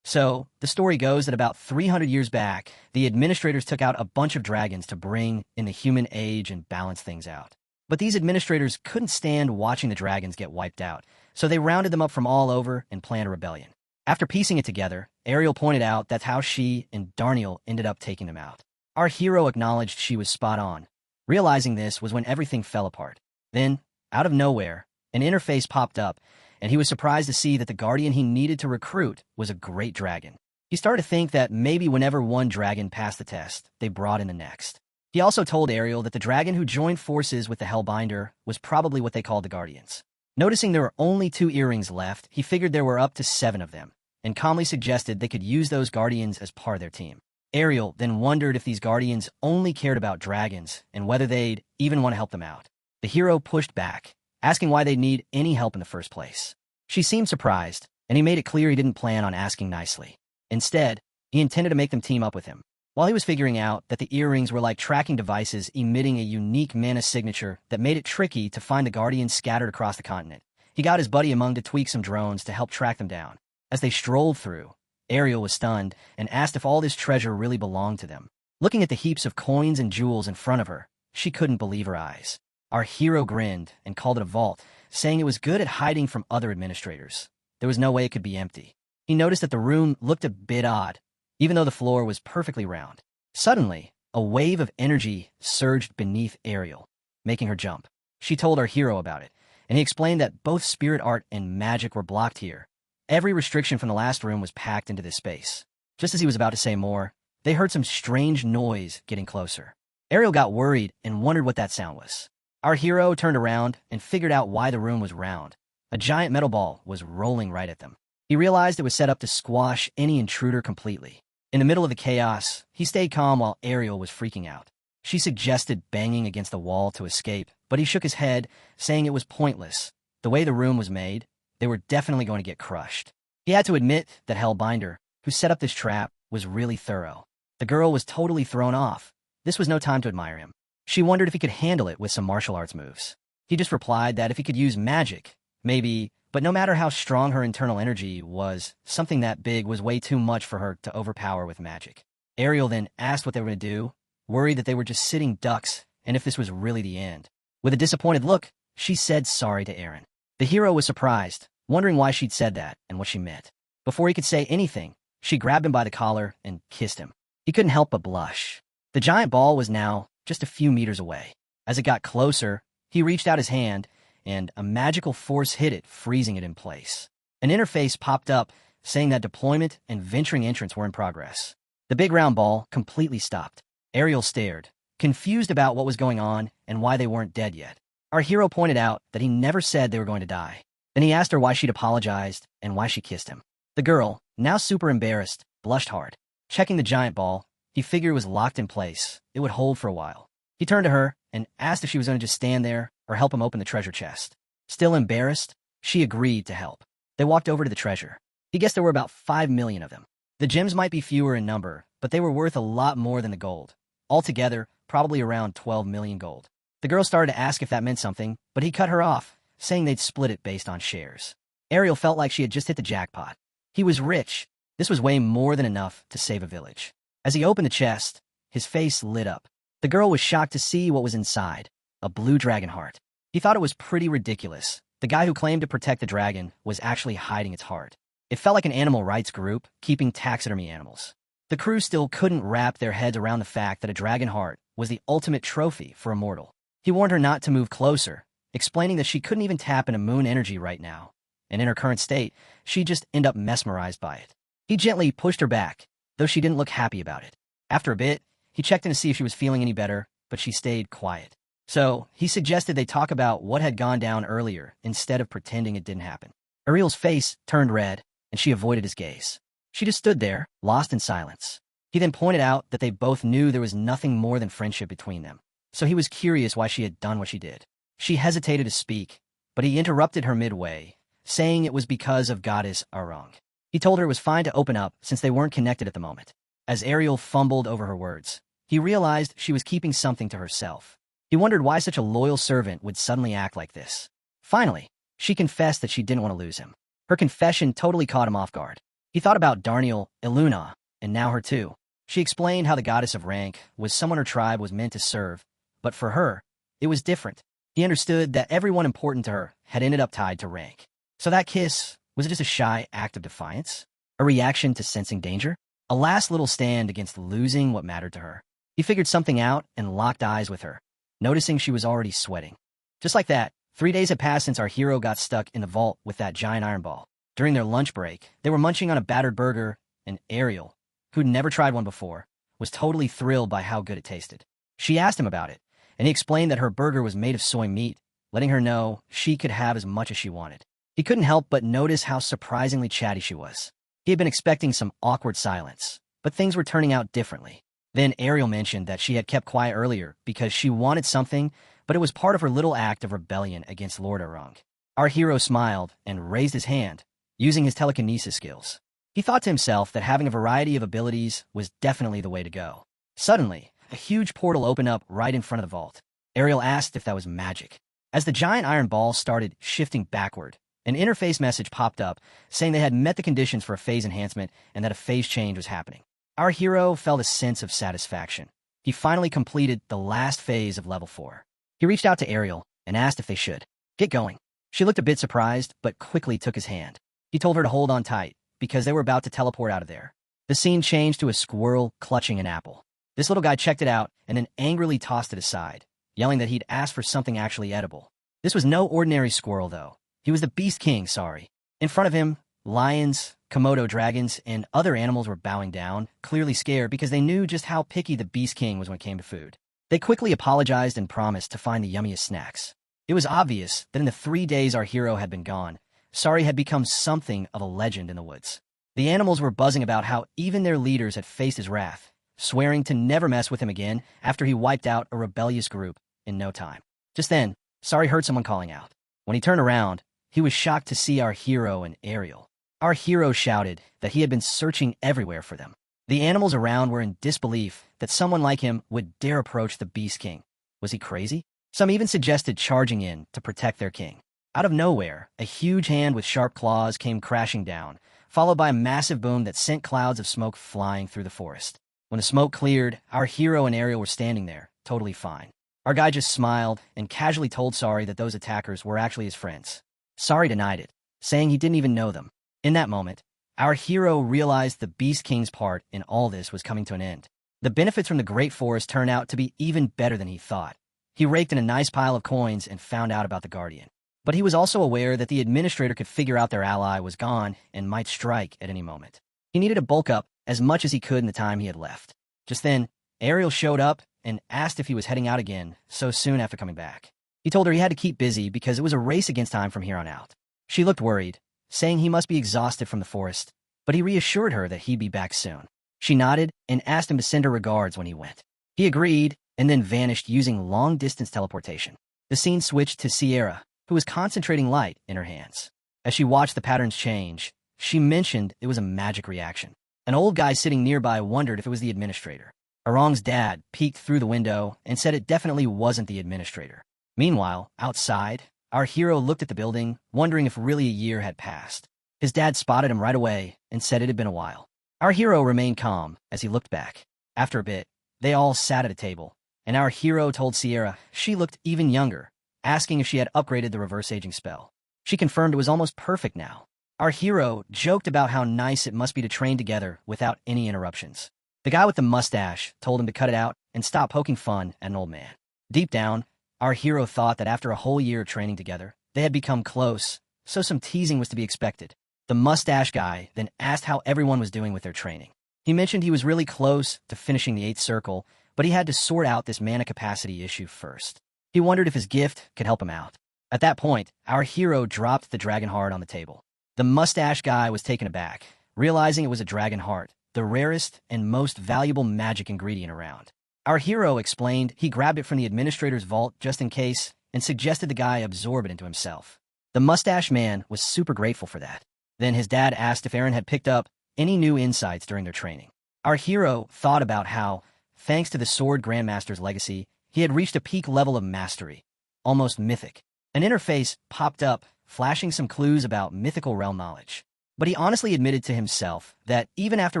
Speaker 1: So, the story goes that about 300 years back, the administrators took out a bunch of dragons to bring in the human age and balance things out. But these administrators couldn't stand watching the dragons get wiped out, so they rounded them up from all over and planned a rebellion. After piecing it together, Ariel pointed out that's how she and Darniel ended up taking them out. Our hero acknowledged she was spot on. Realizing this was when everything fell apart. Then, out of nowhere, an interface popped up, and he was surprised to see that the guardian he needed to recruit was a great dragon. He started to think that maybe whenever one dragon passed the test, they brought in the next. He also told Ariel that the dragon who joined forces with the Hellbinder was probably what they called the Guardians. Noticing there were only 2 earrings left, he figured there were up to 7 of them, and calmly suggested they could use those Guardians as part of their team. Ariel then wondered if these Guardians only cared about dragons and whether they'd even want to help them out. The hero pushed back, asking why they'd need any help in the first place. She seemed surprised, and he made it clear he didn't plan on asking nicely. Instead, he intended to make them team up with him. While he was figuring out that the earrings were like tracking devices emitting a unique mana signature that made it tricky to find the Guardians scattered across the continent, he got his buddy Among to tweak some drones to help track them down. As they strolled through, Ariel was stunned and asked if all this treasure really belonged to them. Looking at the heaps of coins and jewels in front of her, she couldn't believe her eyes. Our hero grinned and called it a vault, saying it was good at hiding from other administrators. There was no way it could be empty. He noticed that the room looked a bit odd, even though the floor was perfectly round. Suddenly, a wave of energy surged beneath Ariel, making her jump. She told our hero about it, and he explained that both spirit art and magic were blocked here. Every restriction from the last room was packed into this space. Just as he was about to say more, they heard some strange noise getting closer. Ariel got worried and wondered what that sound was. Our hero turned around and figured out why the room was round. A giant metal ball was rolling right at them. He realized it was set up to squash any intruder completely. In the middle of the chaos, he stayed calm while Ariel was freaking out. She suggested banging against the wall to escape, but he shook his head, saying it was pointless. The way the room was made, they were definitely going to get crushed. He had to admit that Hellbinder, who set up this trap, was really thorough. The girl was totally thrown off. This was no time to admire him. She wondered if he could handle it with some martial arts moves. He just replied that if he could use magic, maybe, but no matter how strong her internal energy was, something that big was way too much for her to overpower with magic. Ariel then asked what they were going to do, worried that they were just sitting ducks, and if this was really the end. With a disappointed look, she said sorry to Aaron. The hero was surprised, wondering why she'd said that and what she meant. Before he could say anything, she grabbed him by the collar and kissed him. He couldn't help but blush. The giant ball was now just a few meters away. As it got closer, he reached out his hand, and a magical force hit it, freezing it in place. An interface popped up, saying that deployment and venturing entrance were in progress. The big round ball completely stopped. Ariel stared, confused about what was going on and why they weren't dead yet. Our hero pointed out that he never said they were going to die. Then he asked her why she'd apologized and why she kissed him. The girl, now super embarrassed, blushed hard. Checking the giant ball, he figured it was locked in place. It would hold for a while. He turned to her and asked if she was going to just stand there or help him open the treasure chest. Still embarrassed, she agreed to help. They walked over to the treasure. He guessed there were about 5 million of them. The gems might be fewer in number, but they were worth a lot more than the gold. Altogether, probably around 12 million gold. The girl started to ask if that meant something, but he cut her off, saying they'd split it based on shares. Ariel felt like she had just hit the jackpot. He was rich, This was way more than enough to save a village. As he opened the chest, his face lit up. The girl was shocked to see what was inside, a blue dragon heart. He thought it was pretty ridiculous. The guy who claimed to protect the dragon was actually hiding its heart. It felt like an animal rights group keeping taxidermy animals. The crew still couldn't wrap their heads around the fact that a dragon heart was the ultimate trophy for a mortal. He warned her not to move closer, explaining that she couldn't even tap into moon energy right now, and in her current state, she'd just end up mesmerized by it. He gently pushed her back, though she didn't look happy about it. After a bit, he checked in to see if she was feeling any better, but she stayed quiet. So, he suggested they talk about what had gone down earlier instead of pretending it didn't happen. Ariel's face turned red, and she avoided his gaze. She just stood there, lost in silence. He then pointed out that they both knew there was nothing more than friendship between them, so he was curious why she had done what she did. She hesitated to speak, but he interrupted her midway, saying it was because of Goddess Arang. He told her it was fine to open up since they weren't connected at the moment. As Ariel fumbled over her words, he realized she was keeping something to herself. He wondered why such a loyal servant would suddenly act like this. Finally, she confessed that she didn't want to lose him. Her confession totally caught him off guard. He thought about Darniel, Iluna, and now her too. She explained how the goddess of rank was someone her tribe was meant to serve, but for her, it was different. He understood that everyone important to her had ended up tied to rank. So that kiss, was it just a shy act of defiance? A reaction to sensing danger? A last little stand against losing what mattered to her? He figured something out and locked eyes with her, noticing she was already sweating. Just like that, 3 days had passed since our hero got stuck in the vault with that giant iron ball. During their lunch break, they were munching on a battered burger, and Ariel, who'd never tried one before, was totally thrilled by how good it tasted. She asked him about it, and he explained that her burger was made of soy meat, letting her know she could have as much as she wanted. He couldn't help but notice how surprisingly chatty she was. He had been expecting some awkward silence, but things were turning out differently. Then Ariel mentioned that she had kept quiet earlier because she wanted something, but it was part of her little act of rebellion against Lord Arang. Our hero smiled and raised his hand, using his telekinesis skills. He thought to himself that having a variety of abilities was definitely the way to go. Suddenly, a huge portal opened up right in front of the vault. Ariel asked if that was magic. As the giant iron ball started shifting backward, an interface message popped up saying they had met the conditions for a phase enhancement and that a phase change was happening. Our hero felt a sense of satisfaction. He finally completed the last phase of level 4. He reached out to Ariel and asked if they should get going. She looked a bit surprised, but quickly took his hand. He told her to hold on tight, because they were about to teleport out of there. The scene changed to a squirrel clutching an apple. This little guy checked it out and then angrily tossed it aside, yelling that he'd asked for something actually edible. This was no ordinary squirrel, though. He was the Beast King, sorry. In front of him, lions, Komodo dragons, and other animals were bowing down, clearly scared because they knew just how picky the Beast King was when it came to food. They quickly apologized and promised to find the yummiest snacks. It was obvious that in the 3 days our hero had been gone, Sari had become something of a legend in the woods. The animals were buzzing about how even their leaders had faced his wrath, swearing to never mess with him again after he wiped out a rebellious group in no time. Just then, Sari heard someone calling out. When he turned around, he was shocked to see our hero and Ariel. Our hero shouted that he had been searching everywhere for them. The animals around were in disbelief that someone like him would dare approach the Beast King. Was he crazy? Some even suggested charging in to protect their king. Out of nowhere, a huge hand with sharp claws came crashing down, followed by a massive boom that sent clouds of smoke flying through the forest. When the smoke cleared, our hero and Ariel were standing there, totally fine. Our guy just smiled and casually told Sari that those attackers were actually his friends. Sari denied it, saying he didn't even know them. In that moment, our hero realized the Beast King's part in all this was coming to an end. The benefits from the Great Forest turned out to be even better than he thought. He raked in a nice pile of coins and found out about the Guardian. But he was also aware that the administrator could figure out their ally was gone and might strike at any moment. He needed to bulk up as much as he could in the time he had left. Just then, Ariel showed up and asked if he was heading out again so soon after coming back. He told her he had to keep busy because it was a race against time from here on out. She looked worried, saying he must be exhausted from the forest, but he reassured her that he'd be back soon. She nodded and asked him to send her regards when he went. He agreed and then vanished using long-distance teleportation. The scene switched to Sierra, who was concentrating light in her hands. As she watched the patterns change, she mentioned it was a magic reaction. An old guy sitting nearby wondered if it was the administrator. Arang's dad peeked through the window and said it definitely wasn't the administrator. Meanwhile, outside, our hero looked at the building, wondering if really a year had passed. His dad spotted him right away and said it had been a while. Our hero remained calm as he looked back. After a bit, they all sat at a table, and our hero told Sierra she looked even younger, asking if she had upgraded the reverse aging spell. She confirmed it was almost perfect now. Our hero joked about how nice it must be to train together without any interruptions. The guy with the mustache told him to cut it out and stop poking fun at an old man. Deep down, our hero thought that after a whole year of training together, they had become close, so some teasing was to be expected. The mustache guy then asked how everyone was doing with their training. He mentioned he was really close to finishing the 8th circle, but he had to sort out this mana capacity issue first. He wondered if his gift could help him out. At that point, our hero dropped the dragon heart on the table. The mustache guy was taken aback, realizing it was a dragon heart, the rarest and most valuable magic ingredient around. Our hero explained he grabbed it from the administrator's vault just in case and suggested the guy absorb it into himself. The mustache man was super grateful for that. Then his dad asked if Aaron had picked up any new insights during their training. Our hero thought about how, thanks to the Sword Grandmaster's legacy, he had reached a peak level of mastery, almost mythic. An interface popped up, flashing some clues about mythical realm knowledge. But he honestly admitted to himself that even after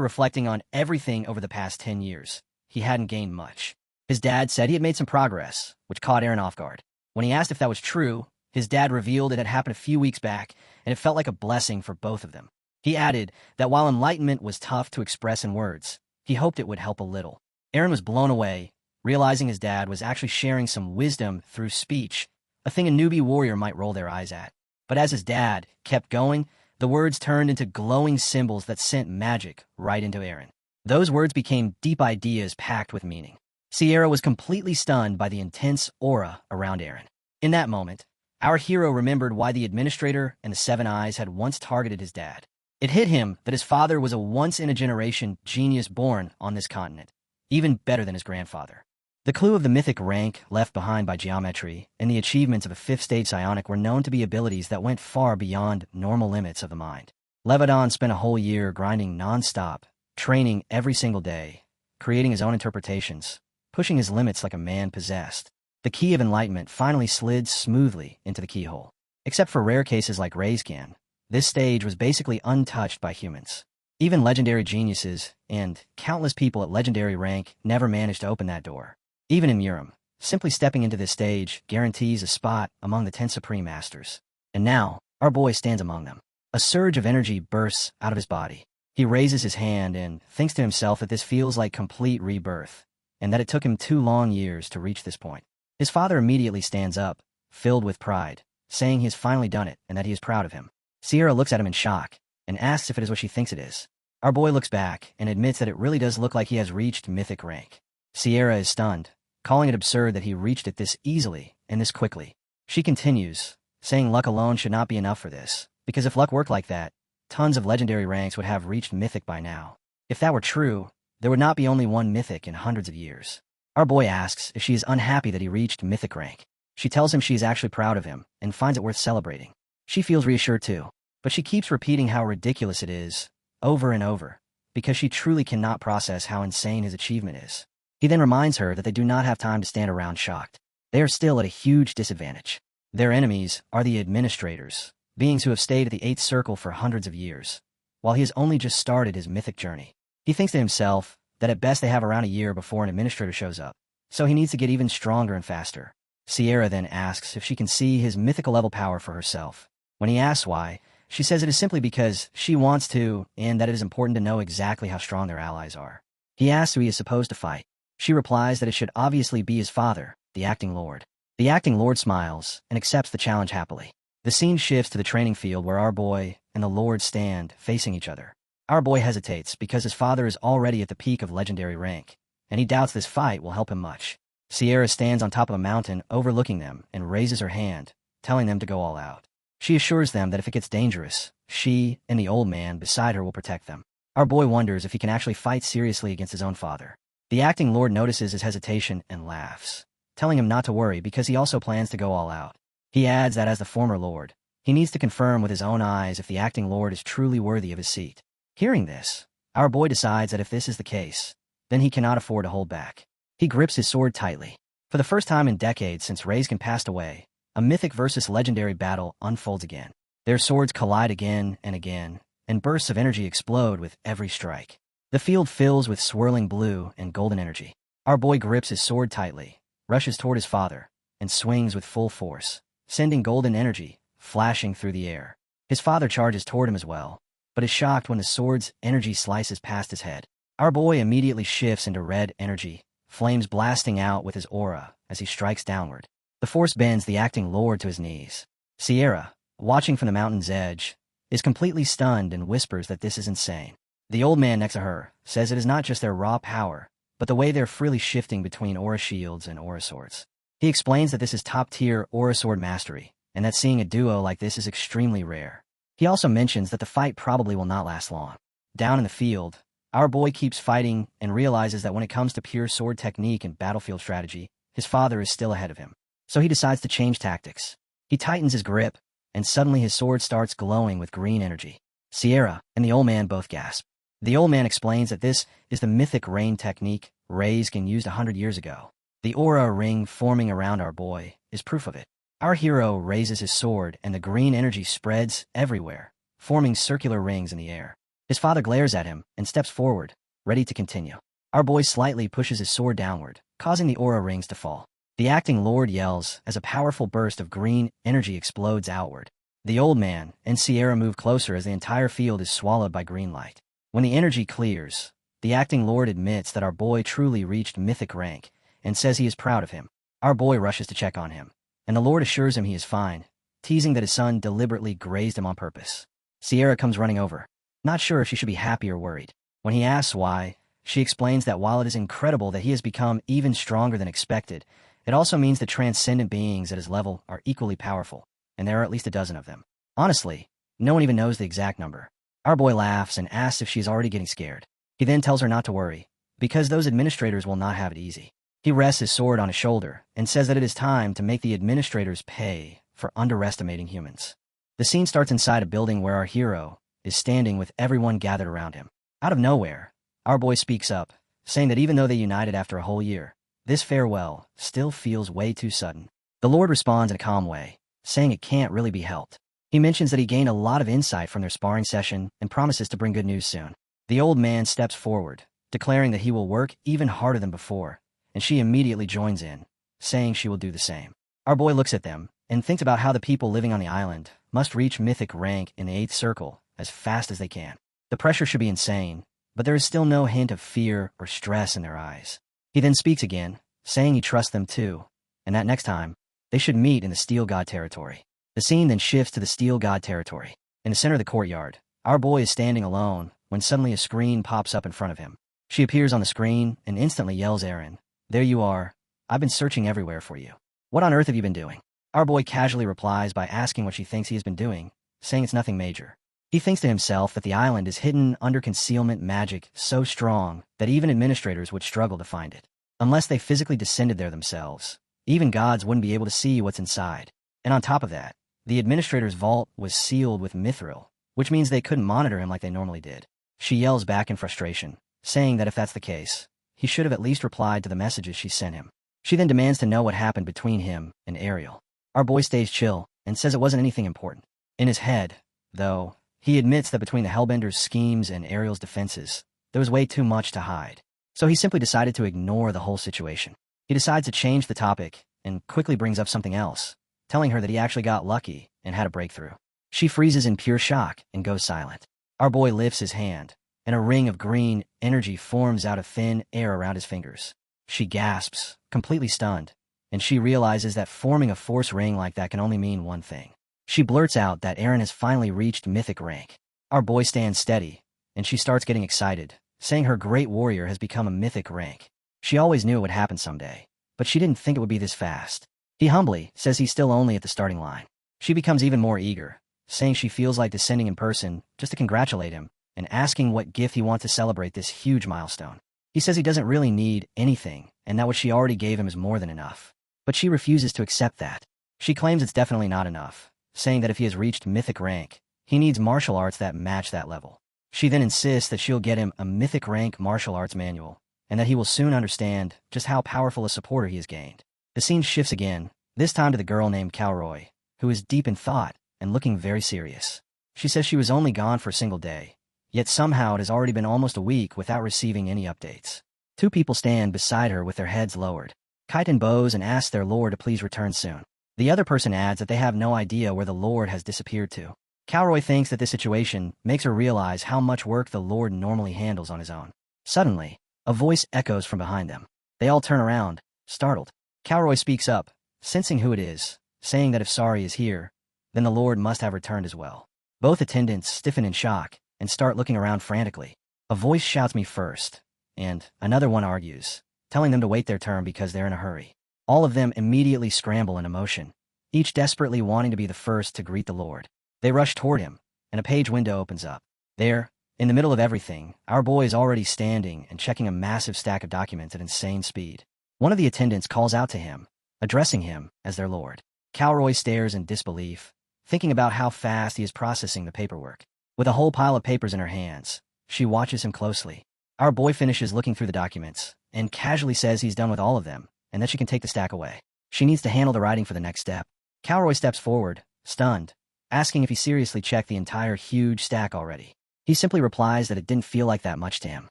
Speaker 1: reflecting on everything over the past 10 years, he hadn't gained much. His dad said he had made some progress, which caught Aaron off guard. When he asked if that was true, his dad revealed it had happened a few weeks back, and it felt like a blessing for both of them. He added that while enlightenment was tough to express in words, he hoped it would help a little. Aaron was blown away, realizing his dad was actually sharing some wisdom through speech, a thing a newbie warrior might roll their eyes at. But as his dad kept going, the words turned into glowing symbols that sent magic right into Aaron. Those words became deep ideas packed with meaning. Sierra was completely stunned by the intense aura around Aaron. In that moment, our hero remembered why the administrator and the Seven Eyes had once targeted his dad. It hit him that his father was a once-in-a-generation genius born on this continent, even better than his grandfather. The clue of the mythic rank left behind by geometry and the achievements of a 5th-stage psionic were known to be abilities that went far beyond normal limits of the mind. Leviton spent a whole year grinding non-stop, training every single day, creating his own interpretations, pushing his limits like a man possessed. The key of enlightenment finally slid smoothly into the keyhole. Except for rare cases like Regressed, this stage was basically untouched by humans. Even legendary geniuses and countless people at legendary rank never managed to open that door. Even in Murim, simply stepping into this stage guarantees a spot among the 10 Supreme Masters. And now, our boy stands among them. A surge of energy bursts out of his body. He raises his hand and thinks to himself that this feels like complete rebirth, and that it took him 2 long years to reach this point. His father immediately stands up, filled with pride, saying he has finally done it and that he is proud of him. Sierra looks at him in shock and asks if it is what she thinks it is. Our boy looks back and admits that it really does look like he has reached mythic rank. Sierra is stunned, calling it absurd that he reached it this easily and this quickly. She continues, saying luck alone should not be enough for this, because if luck worked like that, tons of legendary ranks would have reached mythic by now. If that were true, there would not be only one mythic in hundreds of years. Our boy asks if she is unhappy that he reached mythic rank. She tells him she is actually proud of him and finds it worth celebrating. She feels reassured too, but she keeps repeating how ridiculous it is, over and over, because she truly cannot process how insane his achievement is. He then reminds her that they do not have time to stand around shocked. They are still at a huge disadvantage. Their enemies are the administrators, beings who have stayed at the 8th circle for hundreds of years, while he has only just started his mythic journey. He thinks to himself that at best they have around a year before an administrator shows up, so he needs to get even stronger and faster. Sierra then asks if she can see his mythical level power for herself. When he asks why, she says it is simply because she wants to, and that it is important to know exactly how strong their allies are. He asks who he is supposed to fight. She replies that it should obviously be his father, the acting lord. The acting lord smiles and accepts the challenge happily. The scene shifts to the training field where our boy and the lord stand facing each other. Our boy hesitates because his father is already at the peak of legendary rank, and he doubts this fight will help him much. Sierra stands on top of a mountain overlooking them and raises her hand, telling them to go all out. She assures them that if it gets dangerous, she and the old man beside her will protect them. Our boy wonders if he can actually fight seriously against his own father. The acting lord notices his hesitation and laughs, telling him not to worry because he also plans to go all out. He adds that as the former lord, he needs to confirm with his own eyes if the acting lord is truly worthy of his seat. Hearing this, our boy decides that if this is the case, then he cannot afford to hold back. He grips his sword tightly. For the first time in decades since Regressed passed away, a mythic versus legendary battle unfolds again. Their swords collide again, and bursts of energy explode with every strike. The field fills with swirling blue and golden energy. Our boy grips his sword tightly, rushes toward his father, and swings with full force, sending golden energy flashing through the air. His father charges toward him as well, but is shocked when the sword's energy slices past his head. Our boy immediately shifts into red energy, flames blasting out with his aura as he strikes downward. The force bends the acting lord to his knees. Sierra, watching from the mountain's edge, is completely stunned and whispers that this is insane. The old man next to her says it is not just their raw power, but the way they're freely shifting between aura shields and aura swords. He explains that this is top-tier aura sword mastery, and that seeing a duo like this is extremely rare. He also mentions that the fight probably will not last long. Down in the field, our boy keeps fighting and realizes that when it comes to pure sword technique and battlefield strategy, his father is still ahead of him. So he decides to change tactics. He tightens his grip, and suddenly his sword starts glowing with green energy. Sierra and the old man both gasp. The old man explains that this is the mythic rain technique Regressed used 100 years ago. The aura ring forming around our boy is proof of it. Our hero raises his sword and the green energy spreads everywhere, forming circular rings in the air. His father glares at him and steps forward, ready to continue. Our boy slightly pushes his sword downward, causing the aura rings to fall. The acting lord yells as a powerful burst of green energy explodes outward. The old man and Sierra move closer as the entire field is swallowed by green light. When the energy clears, the acting lord admits that our boy truly reached mythic rank and says he is proud of him. Our boy rushes to check on him, and the lord assures him he is fine, teasing that his son deliberately grazed him on purpose. Sierra comes running over, not sure if she should be happy or worried. When he asks why, she explains that while it is incredible that he has become even stronger than expected, it also means that transcendent beings at his level are equally powerful, and there are at least a dozen of them. Honestly, no one even knows the exact number. Our boy laughs and asks if she is already getting scared. He then tells her not to worry, because those administrators will not have it easy. He rests his sword on his shoulder and says that it is time to make the administrators pay for underestimating humans. The scene starts inside a building where our hero is standing with everyone gathered around him. Out of nowhere, our boy speaks up, saying that even though they united after a whole year, this farewell still feels way too sudden. The Lord responds in a calm way, saying it can't really be helped. He mentions that he gained a lot of insight from their sparring session and promises to bring good news soon. The old man steps forward, declaring that he will work even harder than before, and she immediately joins in, saying she will do the same. Our boy looks at them and thinks about how the people living on the island must reach mythic rank in the 8th circle as fast as they can. The pressure should be insane, but there is still no hint of fear or stress in their eyes. He then speaks again, saying he trusts them too, and that next time, they should meet in the Steel God territory. The scene then shifts to the Steel God territory. In the center of the courtyard, our boy is standing alone when suddenly a screen pops up in front of him. She appears on the screen and instantly yells, "Aaron, there you are. I've been searching everywhere for you. What on earth have you been doing?" Our boy casually replies by asking what she thinks he has been doing, saying it's nothing major. He thinks to himself that the island is hidden under concealment magic so strong that even administrators would struggle to find it. Unless they physically descended there themselves, even gods wouldn't be able to see what's inside. And on top of that, the administrator's vault was sealed with mithril, which means they couldn't monitor him like they normally did. She yells back in frustration, saying that if that's the case, he should have at least replied to the messages she sent him. She then demands to know what happened between him and Ariel. Our boy stays chill and says it wasn't anything important. In his head, though, he admits that between the Hellbender's schemes and Ariel's defenses, there was way too much to hide. So he simply decided to ignore the whole situation. He decides to change the topic and quickly brings up something else, telling her that he actually got lucky and had a breakthrough. She freezes in pure shock and goes silent. Our boy lifts his hand, and a ring of green energy forms out of thin air around his fingers. She gasps, completely stunned, and she realizes that forming a force ring like that can only mean one thing. She blurts out that Aaron has finally reached mythic rank. Our boy stands steady, and she starts getting excited, saying her great warrior has become a mythic rank. She always knew it would happen someday, but she didn't think it would be this fast. He humbly says he's still only at the starting line. She becomes even more eager, saying she feels like descending in person just to congratulate him and asking what gift he wants to celebrate this huge milestone. He says he doesn't really need anything and that what she already gave him is more than enough. But she refuses to accept that. She claims it's definitely not enough, saying that if he has reached mythic rank, he needs martial arts that match that level. She then insists that she'll get him a mythic rank martial arts manual, and that he will soon understand just how powerful a supporter he has gained. The scene shifts again, this time to the girl named Calroy, who is deep in thought and looking very serious. She says she was only gone for a single day, yet somehow it has already been almost a week without receiving any updates. Two people stand beside her with their heads lowered. Kaiten bows and asks their lord to please return soon. The other person adds that they have no idea where the lord has disappeared to. Calroy thinks that this situation makes her realize how much work the lord normally handles on his own. Suddenly, a voice echoes from behind them. They all turn around, startled. Calroy speaks up, sensing who it is, saying that if Sari is here, then the lord must have returned as well. Both attendants stiffen in shock and start looking around frantically. A voice shouts me first, and another one argues, telling them to wait their turn because they're in a hurry. All of them immediately scramble in emotion, each desperately wanting to be the first to greet the lord. They rush toward him, and a page window opens up. There, in the middle of everything, our boy is already standing and checking a massive stack of documents at insane speed. One of the attendants calls out to him, addressing him as their lord. Calroy stares in disbelief, thinking about how fast he is processing the paperwork. With a whole pile of papers in her hands, she watches him closely. Our boy finishes looking through the documents, and casually says he's done with all of them, and that she can take the stack away. She needs to handle the writing for the next step. Calroy steps forward, stunned, asking if he seriously checked the entire huge stack already. He simply replies that it didn't feel like that much to him.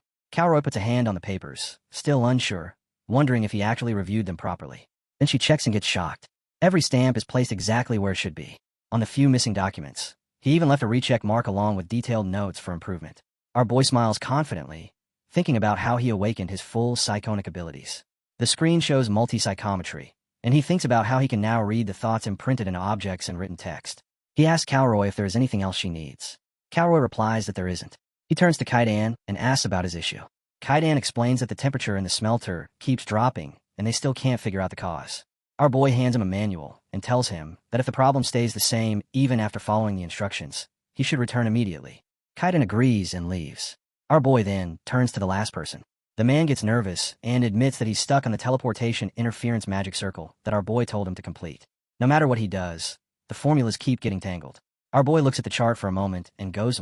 Speaker 1: Calroy puts a hand on the papers, still unsure, wondering if he actually reviewed them properly. Then she checks and gets shocked. Every stamp is placed exactly where it should be. On the few missing documents, he even left a recheck mark along with detailed notes for improvement. Our boy smiles confidently, thinking about how he awakened his full psychonic abilities. The screen shows multi-psychometry, and he thinks about how he can now read the thoughts imprinted in objects and written text. He asks Calroy if there is anything else she needs. Calroy replies that there isn't. He turns to Kaidan and asks about his issue. Kaidan explains that the temperature in the smelter keeps dropping, and they still can't figure out the cause. Our boy hands him a manual and tells him that if the problem stays the same even after following the instructions, he should return immediately. Kaidan agrees and leaves. Our boy then turns to the last person. The man gets nervous and admits that he's stuck on the teleportation interference magic circle that our boy told him to complete. No matter what he does, the formulas keep getting tangled. Our boy looks at the chart for a moment and goes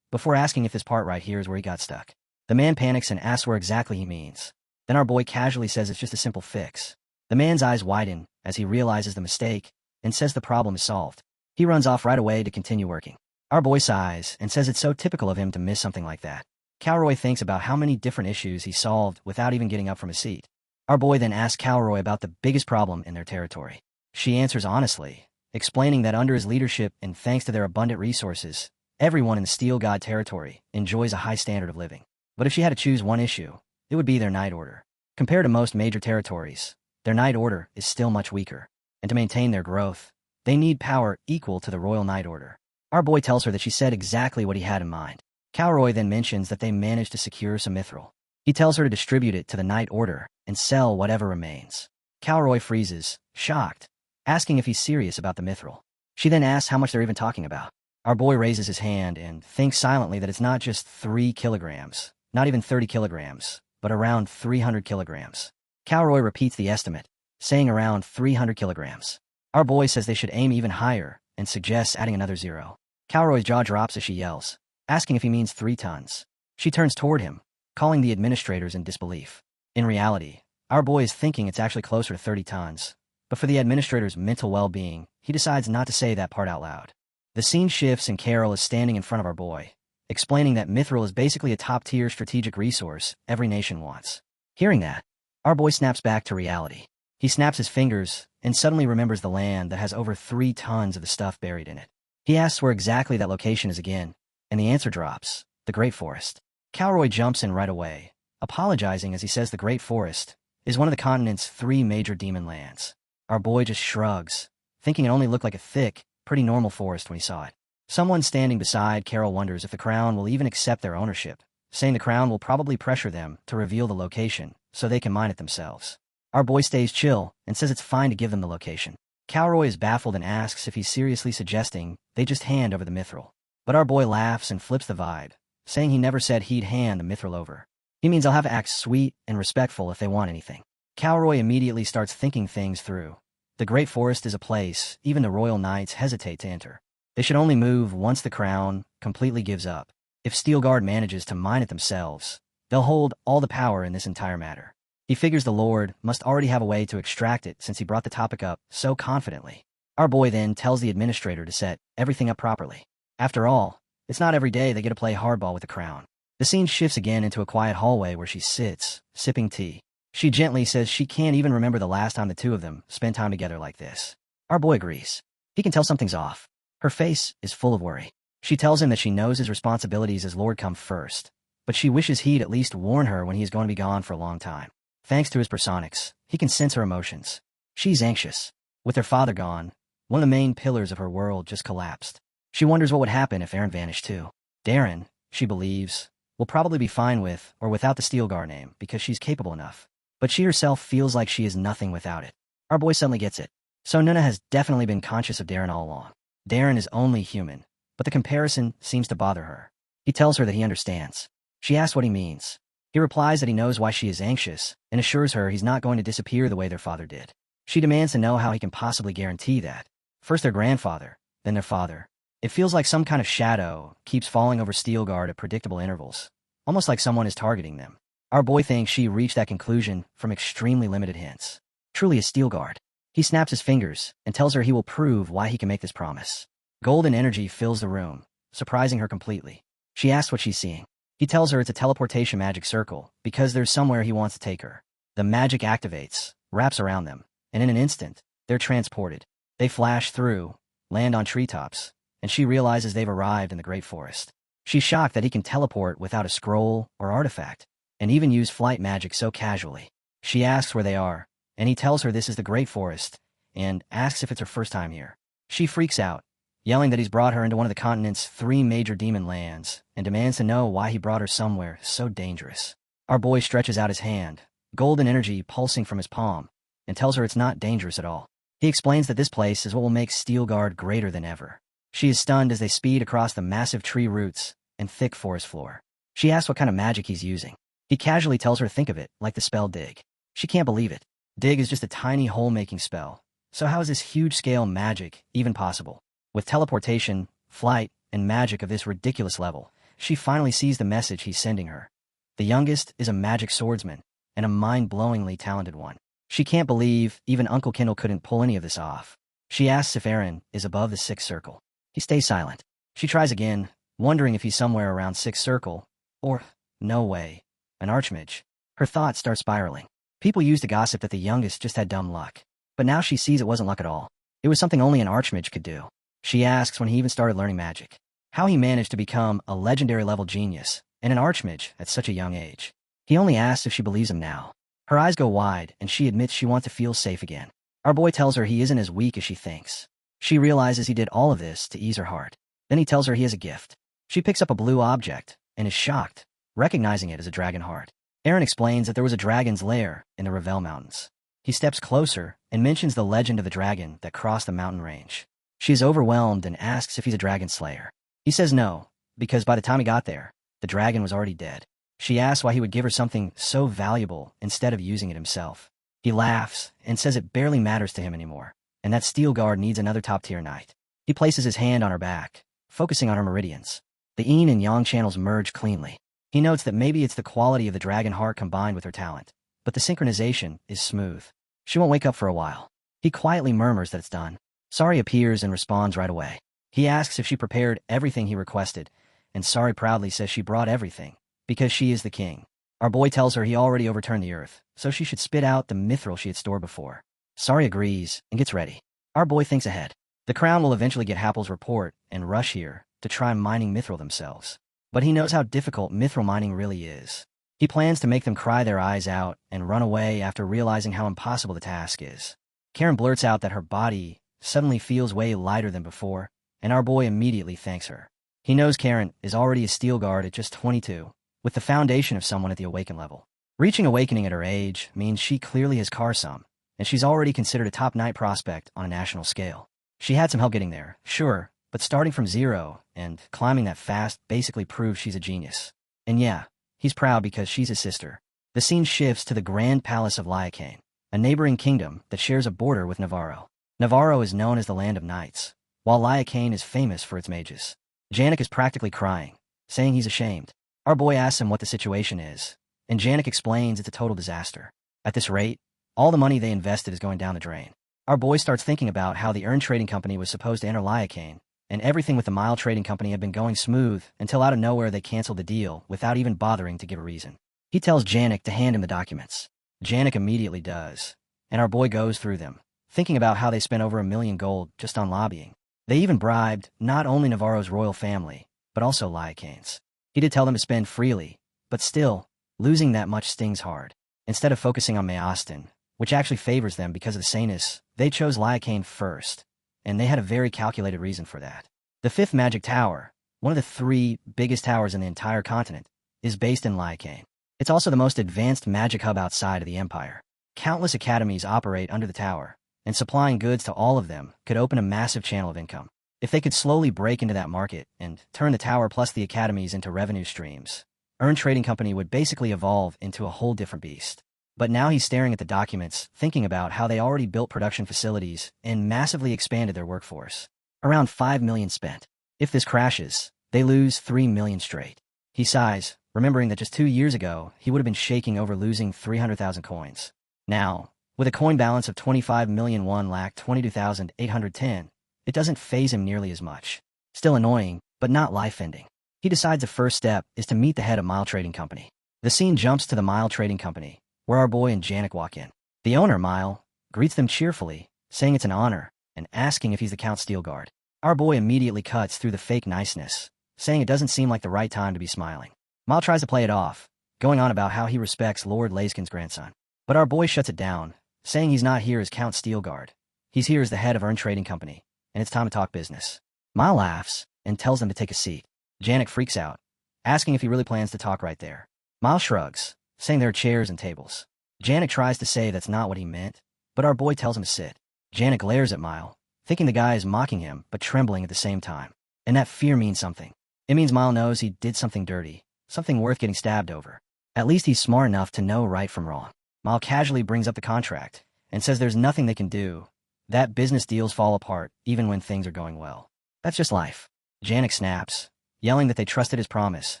Speaker 1: before asking if this part right here is where he got stuck. The man panics and asks where exactly he means. Then our boy casually says it's just a simple fix. The man's eyes widen as he realizes the mistake and says the problem is solved. He runs off right away to continue working. Our boy sighs and says it's so typical of him to miss something like that. Calroy thinks about how many different issues he solved without even getting up from his seat. Our boy then asks Calroy about the biggest problem in their territory. She answers honestly, explaining that under his leadership and thanks to their abundant resources, everyone in the Steel God territory enjoys a high standard of living. But if she had to choose one issue, it would be their night order. Compared to most major territories, their night order is still much weaker, and to maintain their growth, they need power equal to the Royal Night Order. Our boy tells her that she said exactly what he had in mind. Calroy then mentions that they managed to secure some mithril. He tells her to distribute it to the Night Order and sell whatever remains. Calroy freezes, shocked, asking if he's serious about the mithril. She then asks how much they're even talking about. Our boy raises his hand and thinks silently that it's not just 3 kilograms, not even 30 kilograms, but around 300 kilograms. Calroy repeats the estimate, saying around 300 kilograms. Our boy says they should aim even higher and suggests adding another 0. Calroy's jaw drops as she yells, asking if he means 3 tons. She turns toward him, calling the administrators in disbelief. In reality, our boy is thinking it's actually closer to 30 tons, but for the administrator's mental well-being, he decides not to say that part out loud. The scene shifts and Carol is standing in front of our boy, explaining that mithril is basically a top-tier strategic resource every nation wants. Hearing that, our boy snaps back to reality. He snaps his fingers and suddenly remembers the land that has over 3 tons of the stuff buried in it. He asks where exactly that location is again, and the answer drops, the Great Forest. Calroy jumps in right away, apologizing as he says the Great Forest is one of the continent's 3 major demon lands. Our boy just shrugs, thinking it only looked like a thick, pretty normal forest when he saw it. Someone standing beside Carol wonders if the Crown will even accept their ownership, saying the Crown will probably pressure them to reveal the location so they can mine it themselves. Our boy stays chill and says it's fine to give them the location. Calroy is baffled and asks if he's seriously suggesting they just hand over the mithril. But our boy laughs and flips the vibe, saying he never said he'd hand the mithril over. He means I'll have to act sweet and respectful if they want anything. Calroy immediately starts thinking things through. The Great Forest is a place even the Royal Knights hesitate to enter. They should only move once the Crown completely gives up. If Steelguard manages to mine it themselves, they'll hold all the power in this entire matter. He figures the Lord must already have a way to extract it since he brought the topic up so confidently. Our boy then tells the administrator to set everything up properly. After all, It's not every day they get to play hardball with the crown. The scene shifts again into a quiet hallway where she sits, sipping tea. She gently says she can't even remember the last time the two of them spent time together like this. Our boy agrees. He can tell something's off. Her face is full of worry. She tells him that she knows his responsibilities as Lord come first, but she wishes he'd at least warn her when he is going to be gone for a long time. Thanks to his personics, he can sense her emotions. She's anxious. With her father gone, one of the main pillars of her world just collapsed. She wonders what would happen if Aaron vanished too. Darren, she believes, will probably be fine with or without the Steelguard name because she's capable enough. But she herself feels like she is nothing without it. Our boy suddenly gets it. So Nuna has definitely been conscious of Darren all along. Darren is only human, but the comparison seems to bother her. He tells her that he understands. She asks what he means. He replies that he knows why she is anxious and assures her he's not going to disappear the way their father did. She demands to know how he can possibly guarantee that. First their grandfather, then their father. It feels like some kind of shadow keeps falling over Steelguard at predictable intervals, almost like someone is targeting them. Our boy thinks she reached that conclusion from extremely limited hints. Truly a Steelguard. He snaps his fingers and tells her he will prove why he can make this promise. Golden energy fills the room, surprising her completely. She asks what she's seeing. He tells her it's a teleportation magic circle because there's somewhere he wants to take her. The magic activates, wraps around them, and in an instant, they're transported. They flash through, land on treetops, and she realizes they've arrived in the Great Forest. She's shocked that he can teleport without a scroll or artifact, and even use flight magic so casually. She asks where they are, and he tells her this is the Great Forest, and asks if it's her first time here. She freaks out, yelling that he's brought her into one of the continent's 3 major demon lands, and demands to know why he brought her somewhere so dangerous. Our boy stretches out his hand, golden energy pulsing from his palm, and tells her it's not dangerous at all. He explains that this place is what will make Steelguard greater than ever. She is stunned as they speed across the massive tree roots and thick forest floor. She asks what kind of magic he's using. He casually tells her to think of it like the spell Dig. She can't believe it. Dig is just a tiny hole-making spell. So how is this huge-scale magic even possible? With teleportation, flight, and magic of this ridiculous level, she finally sees the message he's sending her. The youngest is a magic swordsman, and a mind-blowingly talented one. She can't believe even Uncle Kendall couldn't pull any of this off. She asks if Aaron is above the 6th circle. He stays silent. She tries again, wondering if he's somewhere around 6th circle, or, no way, an archmage. Her thoughts start spiraling. People used to gossip that the youngest just had dumb luck. But now she sees it wasn't luck at all. It was something only an archmage could do. She asks when he even started learning magic. How he managed to become a legendary level genius and an archmage at such a young age. He only asks if she believes him now. Her eyes go wide and she admits she wants to feel safe again. Our boy tells her he isn't as weak as she thinks. She realizes he did all of this to ease her heart. Then he tells her he has a gift. She picks up a blue object and is shocked, recognizing it as a dragon heart. Aaron explains that there was a dragon's lair in the Revel Mountains. He steps closer and mentions the legend of the dragon that crossed the mountain range. She is overwhelmed and asks if he's a dragon slayer. He says no, because by the time he got there, the dragon was already dead. She asks why he would give her something so valuable instead of using it himself. He laughs and says it barely matters to him anymore, and that Steelguard needs another top-tier knight. He places his hand on her back, focusing on her meridians. The yin and yang channels merge cleanly. He notes that maybe it's the quality of the dragon heart combined with her talent, but the synchronization is smooth. She won't wake up for a while. He quietly murmurs that it's done. Sari appears and responds right away. He asks if she prepared everything he requested, and Sari proudly says she brought everything, because she is the king. Our boy tells her he already overturned the earth, so she should spit out the mithril she had stored before. Sari agrees and gets ready. Our boy thinks ahead. The crown will eventually get Happel's report and rush here to try mining mithril themselves. But he knows how difficult mithril mining really is. He plans to make them cry their eyes out and run away after realizing how impossible the task is. Karen blurts out that her body suddenly feels way lighter than before, and our boy immediately thanks her. He knows Karen is already a Steelguard at just 22, with the foundation of someone at the Awaken level. Reaching Awakening at her age means she clearly has Karsum, and she's already considered a top knight prospect on a national scale. She had some help getting there, sure, but starting from zero and climbing that fast basically proves she's a genius. And yeah, he's proud because she's his sister. The scene shifts to the Grand Palace of Liacane, a neighboring kingdom that shares a border with Navarro. Navarro is known as the Land of Knights, while Liacane is famous for its mages. Janik is practically crying, saying he's ashamed. Our boy asks him what the situation is, and Janik explains it's a total disaster. At this rate, all the money they invested is going down the drain. Our boy starts thinking about how the Earn Trading Company was supposed to enter Liacane, and everything with the Mile Trading Company had been going smooth until out of nowhere they canceled the deal without even bothering to give a reason. He tells Janek to hand him the documents. Janek immediately does, and our boy goes through them, thinking about how they spent over $1 million gold just on lobbying. They even bribed not only Navarro's royal family, but also Liacane's. He did tell them to spend freely, but still, losing that much stings hard. Instead of focusing on Mayastin, which actually favors them because of the saneness, they chose Liacane first, and they had a very calculated reason for that. The fifth magic tower, one of the 3 biggest towers in the entire continent, is based in Liacane. It's also the most advanced magic hub outside of the Empire. Countless academies operate under the tower, and supplying goods to all of them could open a massive channel of income. If they could slowly break into that market and turn the tower plus the academies into revenue streams, Earn Trading Company would basically evolve into a whole different beast. But now he's staring at the documents, thinking about how they already built production facilities and massively expanded their workforce. Around 5 million spent. If this crashes, they lose 3 million straight. He sighs, remembering that just 2 years ago, he would have been shaking over losing 300,000 coins. Now, with a coin balance of 25,122,810, it doesn't faze him nearly as much. Still annoying, but not life-ending. He decides the first step is to meet the head of Mile Trading Company. The scene jumps to the Mile Trading Company, where our boy and Janek walk in. The owner, Mile, greets them cheerfully, saying it's an honor, and asking if he's the Count Steelguard. Our boy immediately cuts through the fake niceness, saying it doesn't seem like the right time to be smiling. Mile tries to play it off, going on about how he respects Lord Layskin's grandson. But our boy shuts it down, saying he's not here as Count Steelguard. He's here as the head of Earn Trading Company, and it's time to talk business. Mile laughs and tells them to take a seat. Janek freaks out, asking if he really plans to talk right there. Mile shrugs, saying there are chairs and tables. Janek tries to say that's not what he meant, but our boy tells him to sit. Janek glares at Mile, thinking the guy is mocking him, but trembling at the same time. And that fear means something. It means Mile knows he did something dirty, something worth getting stabbed over. At least he's smart enough to know right from wrong. Mile casually brings up the contract, and says there's nothing they can do, that business deals fall apart even when things are going well. That's just life. Janek snaps, yelling that they trusted his promise,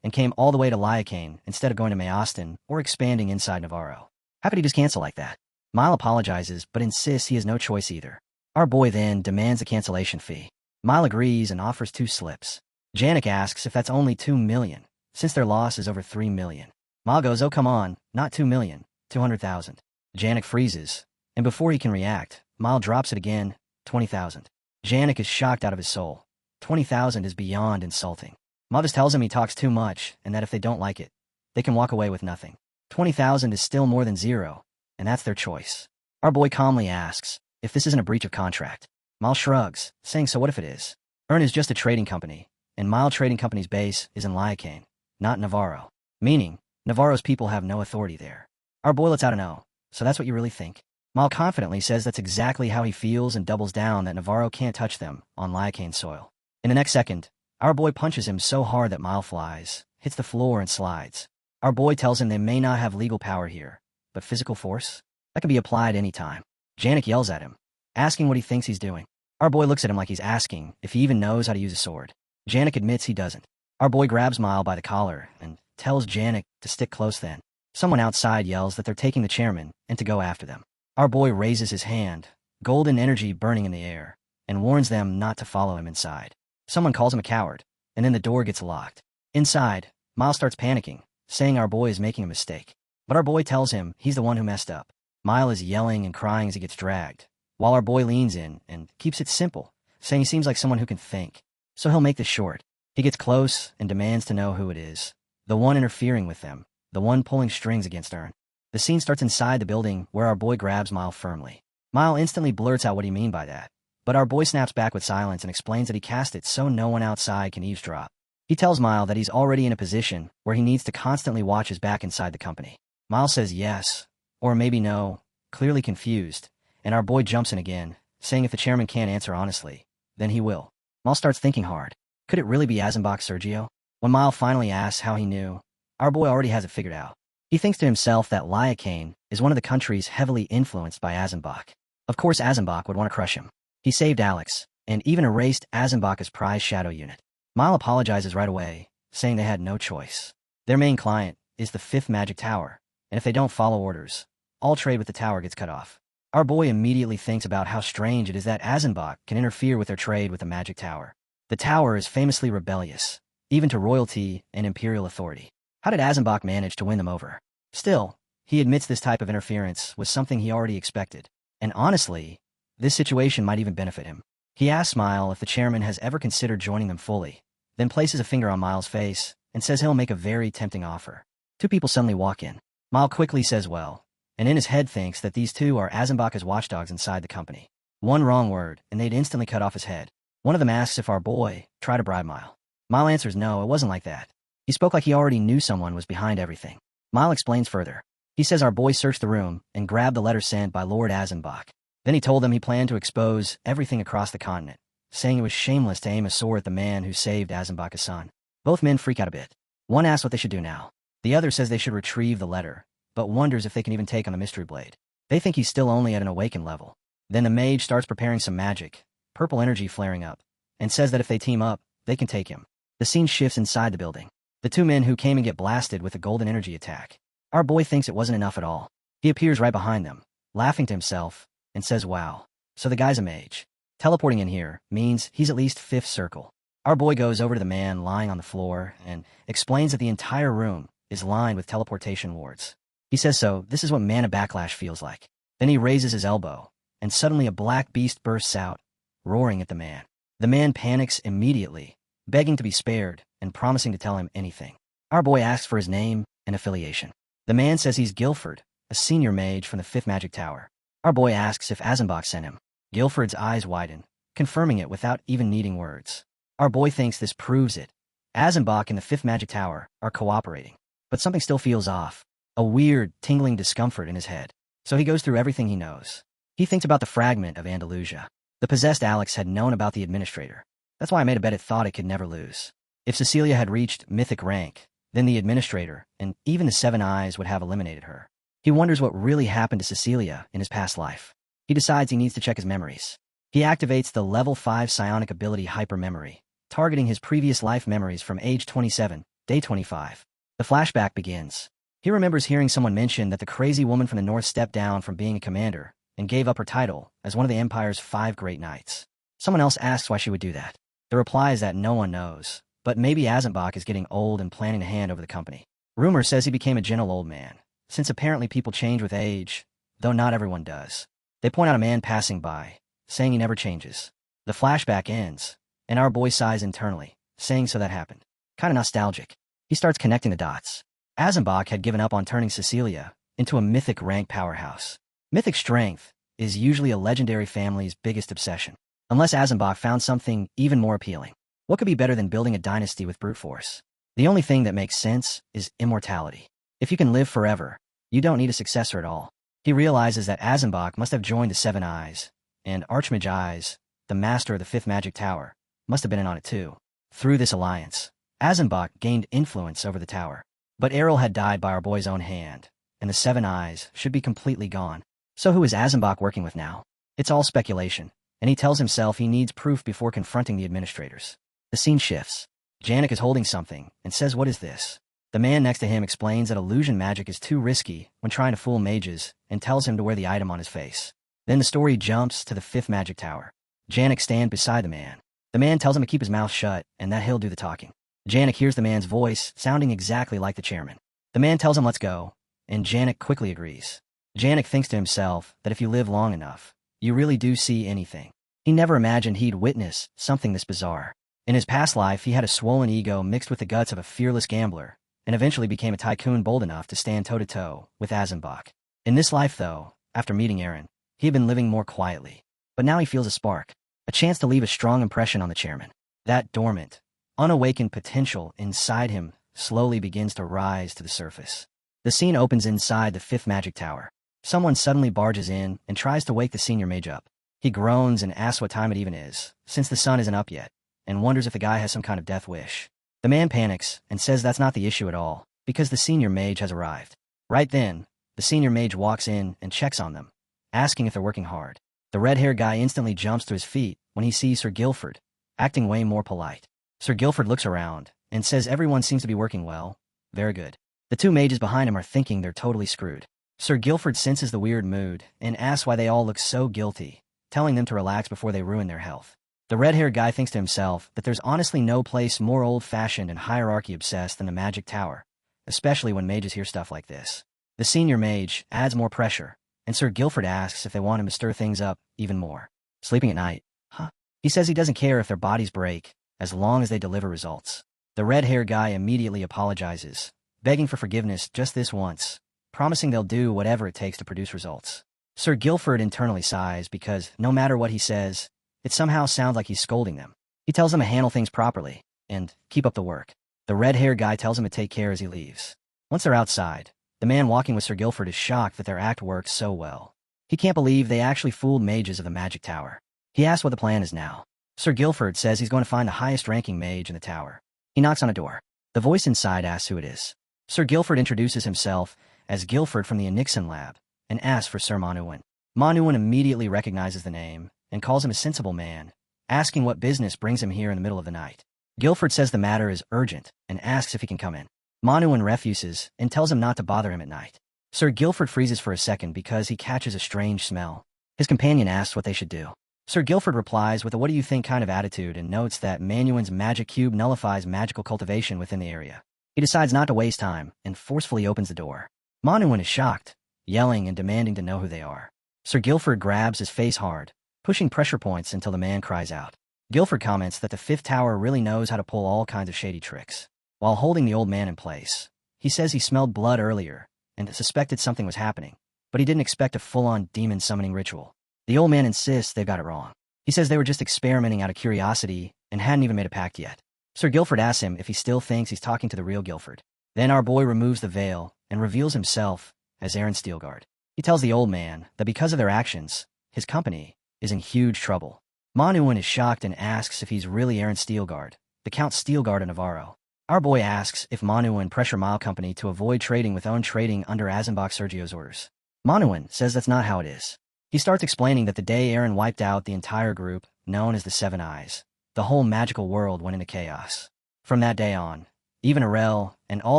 Speaker 1: and came all the way to Liacane instead of going to Mayastin or expanding inside Navarro. How could he just cancel like that? Mile apologizes, but insists he has no choice either. Our boy then demands a cancellation fee. Mile agrees and offers 2 slips. Janek asks if that's only 2 million, since their loss is over 3 million. Mile goes, oh come on, not 2 million, 200,000. Janek freezes, and before he can react, Mile drops it again, 20,000. Janek is shocked out of his soul. 20,000 is beyond insulting. Mile just tells him he talks too much, and that if they don't like it, they can walk away with nothing. 20,000 is still more than 0, and that's their choice. Our boy calmly asks if this isn't a breach of contract. Mile shrugs, saying so what if it is? Earn is just a trading company, and Mile Trading Company's base is in Liacane, not Navarro. Meaning, Navarro's people have no authority there. Our boy lets out a no, so that's what you really think? Mile confidently says that's exactly how he feels and doubles down that Navarro can't touch them on Liacane soil. In the next second, our boy punches him so hard that Mile flies, hits the floor and slides. Our boy tells him they may not have legal power here, but physical force? That can be applied anytime. Janek yells at him, asking what he thinks he's doing. Our boy looks at him like he's asking if he even knows how to use a sword. Janek admits he doesn't. Our boy grabs Mile by the collar and tells Janek to stick close then. Someone outside yells that they're taking the chairman and to go after them. Our boy raises his hand, golden energy burning in the air, and warns them not to follow him inside. Someone calls him a coward, and then the door gets locked. Inside, Mile starts panicking, saying our boy is making a mistake. But our boy tells him he's the one who messed up. Mile is yelling and crying as he gets dragged, while our boy leans in and keeps it simple, saying he seems like someone who can think. So he'll make this short. He gets close and demands to know who it is. The one interfering with them, the one pulling strings against Earn. The scene starts inside the building where our boy grabs Mile firmly. Mile instantly blurts out what he means by that, but our boy snaps back with silence and explains that he cast it so no one outside can eavesdrop. He tells Mile that he's already in a position where he needs to constantly watch his back inside the company. Mile says yes, or maybe no, clearly confused, and our boy jumps in again, saying if the chairman can't answer honestly, then he will. Mile starts thinking hard. Could it really be Azenbach Sergio? When Mile finally asks how he knew, our boy already has it figured out. He thinks to himself that Liacane is one of the countries heavily influenced by Azenbach. Of course Azenbach would want to crush him. He saved Alex, and even erased Azenbach's prize shadow unit. Mile apologizes right away, saying they had no choice. Their main client is the 5th magic tower, and if they don't follow orders, all trade with the tower gets cut off. Our boy immediately thinks about how strange it is that Azenbach can interfere with their trade with the magic tower. The tower is famously rebellious, even to royalty and imperial authority. How did Azenbach manage to win them over? Still, he admits this type of interference was something he already expected. And honestly, this situation might even benefit him. He asks Smile if the chairman has ever considered joining them fully, then places a finger on Miles' face and says he'll make a very tempting offer. Two people suddenly walk in. Mile quickly says well, and in his head thinks that these two are Azenbach's watchdogs inside the company. One wrong word, and they'd instantly cut off his head. One of them asks if our boy tried to bribe Mile. Mile answers no, it wasn't like that. He spoke like he already knew someone was behind everything. Mile explains further. He says our boy searched the room and grabbed the letter sent by Lord Azenbach. Then he told them he planned to expose everything across the continent, saying it was shameless to aim a sword at the man who saved Azenbach's son. Both men freak out a bit. One asks what they should do now. The other says they should retrieve the letter, but wonders if they can even take on the mystery blade. They think he's still only at an awakened level. Then the mage starts preparing some magic, purple energy flaring up, and says that if they team up, they can take him. The scene shifts inside the building. The two men who came and get blasted with a golden energy attack. Our boy thinks it wasn't enough at all. He appears right behind them, laughing to himself, and says wow. So the guy's a mage. Teleporting in here means he's at least fifth circle. Our boy goes over to the man lying on the floor and explains that the entire room is lined with teleportation wards. He says so, this is what mana backlash feels like. Then he raises his elbow, and suddenly a black beast bursts out, roaring at the man. The man panics immediately, begging to be spared and promising to tell him anything. Our boy asks for his name and affiliation. The man says he's Guilford, a senior mage from the 5th Magic Tower. Our boy asks if Azenbach sent him. Guilford's eyes widen, confirming it without even needing words. Our boy thinks this proves it. Azenbach and the 5th Magic Tower are cooperating. But something still feels off. A weird, tingling discomfort in his head. So he goes through everything he knows. He thinks about the fragment of Andalusia. The possessed Alex had known about the administrator. That's why I made a bet it thought it could never lose. If Cecilia had reached mythic rank, then the administrator, and even the Seven Eyes would have eliminated her. He wonders what really happened to Cecilia in his past life. He decides he needs to check his memories. He activates the level 5 psionic ability hypermemory, targeting his previous life memories from age 27, day 25. The flashback begins. He remembers hearing someone mention that the crazy woman from the north stepped down from being a commander and gave up her title as one of the Empire's 5 great knights. Someone else asks why she would do that. The reply is that no one knows, but maybe Azenbach is getting old and planning to hand over the company. Rumor says he became a gentle old man, since apparently people change with age, though not everyone does. They point out a man passing by, saying he never changes. The flashback ends, and our boy sighs internally, saying so that happened. Kinda nostalgic. He starts connecting the dots. Azenbach had given up on turning Cecilia into a mythic rank powerhouse. Mythic strength is usually a legendary family's biggest obsession, unless Azenbach found something even more appealing. What could be better than building a dynasty with brute force? The only thing that makes sense is immortality. If you can live forever, you don't need a successor at all. He realizes that Azenbach must have joined the Seven Eyes, and Archmage Eyes, the master of the 5th Magic Tower, must have been in on it too. Through this alliance, Azenbach gained influence over the tower. But Errol had died by our boy's own hand, and the Seven Eyes should be completely gone. So who is Azenbach working with now? It's all speculation, and he tells himself he needs proof before confronting the administrators. The scene shifts. Janek is holding something and says, "What is this?" The man next to him explains that illusion magic is too risky when trying to fool mages and tells him to wear the item on his face. Then the story jumps to the 5th Magic Tower. Janek stands beside the man. The man tells him to keep his mouth shut and that he'll do the talking. Janek hears the man's voice, sounding exactly like the chairman. The man tells him let's go, and Janek quickly agrees. Janek thinks to himself that if you live long enough, you really do see anything. He never imagined he'd witness something this bizarre. In his past life, he had a swollen ego mixed with the guts of a fearless gambler, and eventually became a tycoon bold enough to stand toe-to-toe with Azenbach. In this life, though, after meeting Aaron, he had been living more quietly. But now he feels a spark, a chance to leave a strong impression on the chairman. That dormant, unawakened potential inside him slowly begins to rise to the surface. The scene opens inside the 5th Magic Tower. Someone suddenly barges in and tries to wake the senior mage up. He groans and asks what time it even is, since the sun isn't up yet, and wonders if the guy has some kind of death wish. The man panics and says that's not the issue at all, because the senior mage has arrived. Right then, the senior mage walks in and checks on them, asking if they're working hard. The red-haired guy instantly jumps to his feet when he sees Sir Guilford, acting way more polite. Sir Guilford looks around and says everyone seems to be working well. Very good. The two mages behind him are thinking they're totally screwed. Sir Guilford senses the weird mood and asks why they all look so guilty, telling them to relax before they ruin their health. The red-haired guy thinks to himself that there's honestly no place more old-fashioned and hierarchy-obsessed than the magic tower, especially when mages hear stuff like this. The senior mage adds more pressure, and Sir Guilford asks if they want him to stir things up even more. Sleeping at night? Huh? He says he doesn't care if their bodies break, as long as they deliver results. The red-haired guy immediately apologizes, begging for forgiveness just this once, promising they'll do whatever it takes to produce results. Sir Guilford internally sighs because, no matter what he says, it somehow sounds like he's scolding them. He tells them to handle things properly, and keep up the work. The red-haired guy tells him to take care as he leaves. Once they're outside, the man walking with Sir Guilford is shocked that their act worked so well. He can't believe they actually fooled mages of the magic tower. He asks what the plan is now. Sir Guilford says he's going to find the highest-ranking mage in the tower. He knocks on a door. The voice inside asks who it is. Sir Guilford introduces himself as Guilford from the Enixon lab and asks for Sir Manhua. Manhua immediately recognizes the name and calls him a sensible man, asking what business brings him here in the middle of the night. Guilford says the matter is urgent and asks if he can come in. Manhua refuses and tells him not to bother him at night. Sir Guilford freezes for a second because he catches a strange smell. His companion asks what they should do. Sir Guilford replies with a "what do you think" kind of attitude and notes that Manhua's magic cube nullifies magical cultivation within the area. He decides not to waste time and forcefully opens the door. Manhua is shocked, yelling and demanding to know who they are. Sir Guilford grabs his face hard, pushing pressure points until the man cries out. Guilford comments that the fifth tower really knows how to pull all kinds of shady tricks. While holding the old man in place, he says he smelled blood earlier and suspected something was happening, but he didn't expect a full-on demon summoning ritual. The old man insists they've got it wrong. He says they were just experimenting out of curiosity and hadn't even made a pact yet. Sir Guilford asks him if he still thinks he's talking to the real Guilford. Then our boy removes the veil and reveals himself as Aaron Steelguard. He tells the old man that because of their actions, his company is in huge trouble. Manhua is shocked and asks if he's really Aaron Steelguard, the Count Steelguard of Navarro. Our boy asks if Manhua pressure Mile Company to avoid trading with own trading under Azenbach Sergio's orders. Manhua says that's not how it is. He starts explaining that the day Aaron wiped out the entire group, known as the Seven Eyes, the whole magical world went into chaos. From that day on, even Arel and all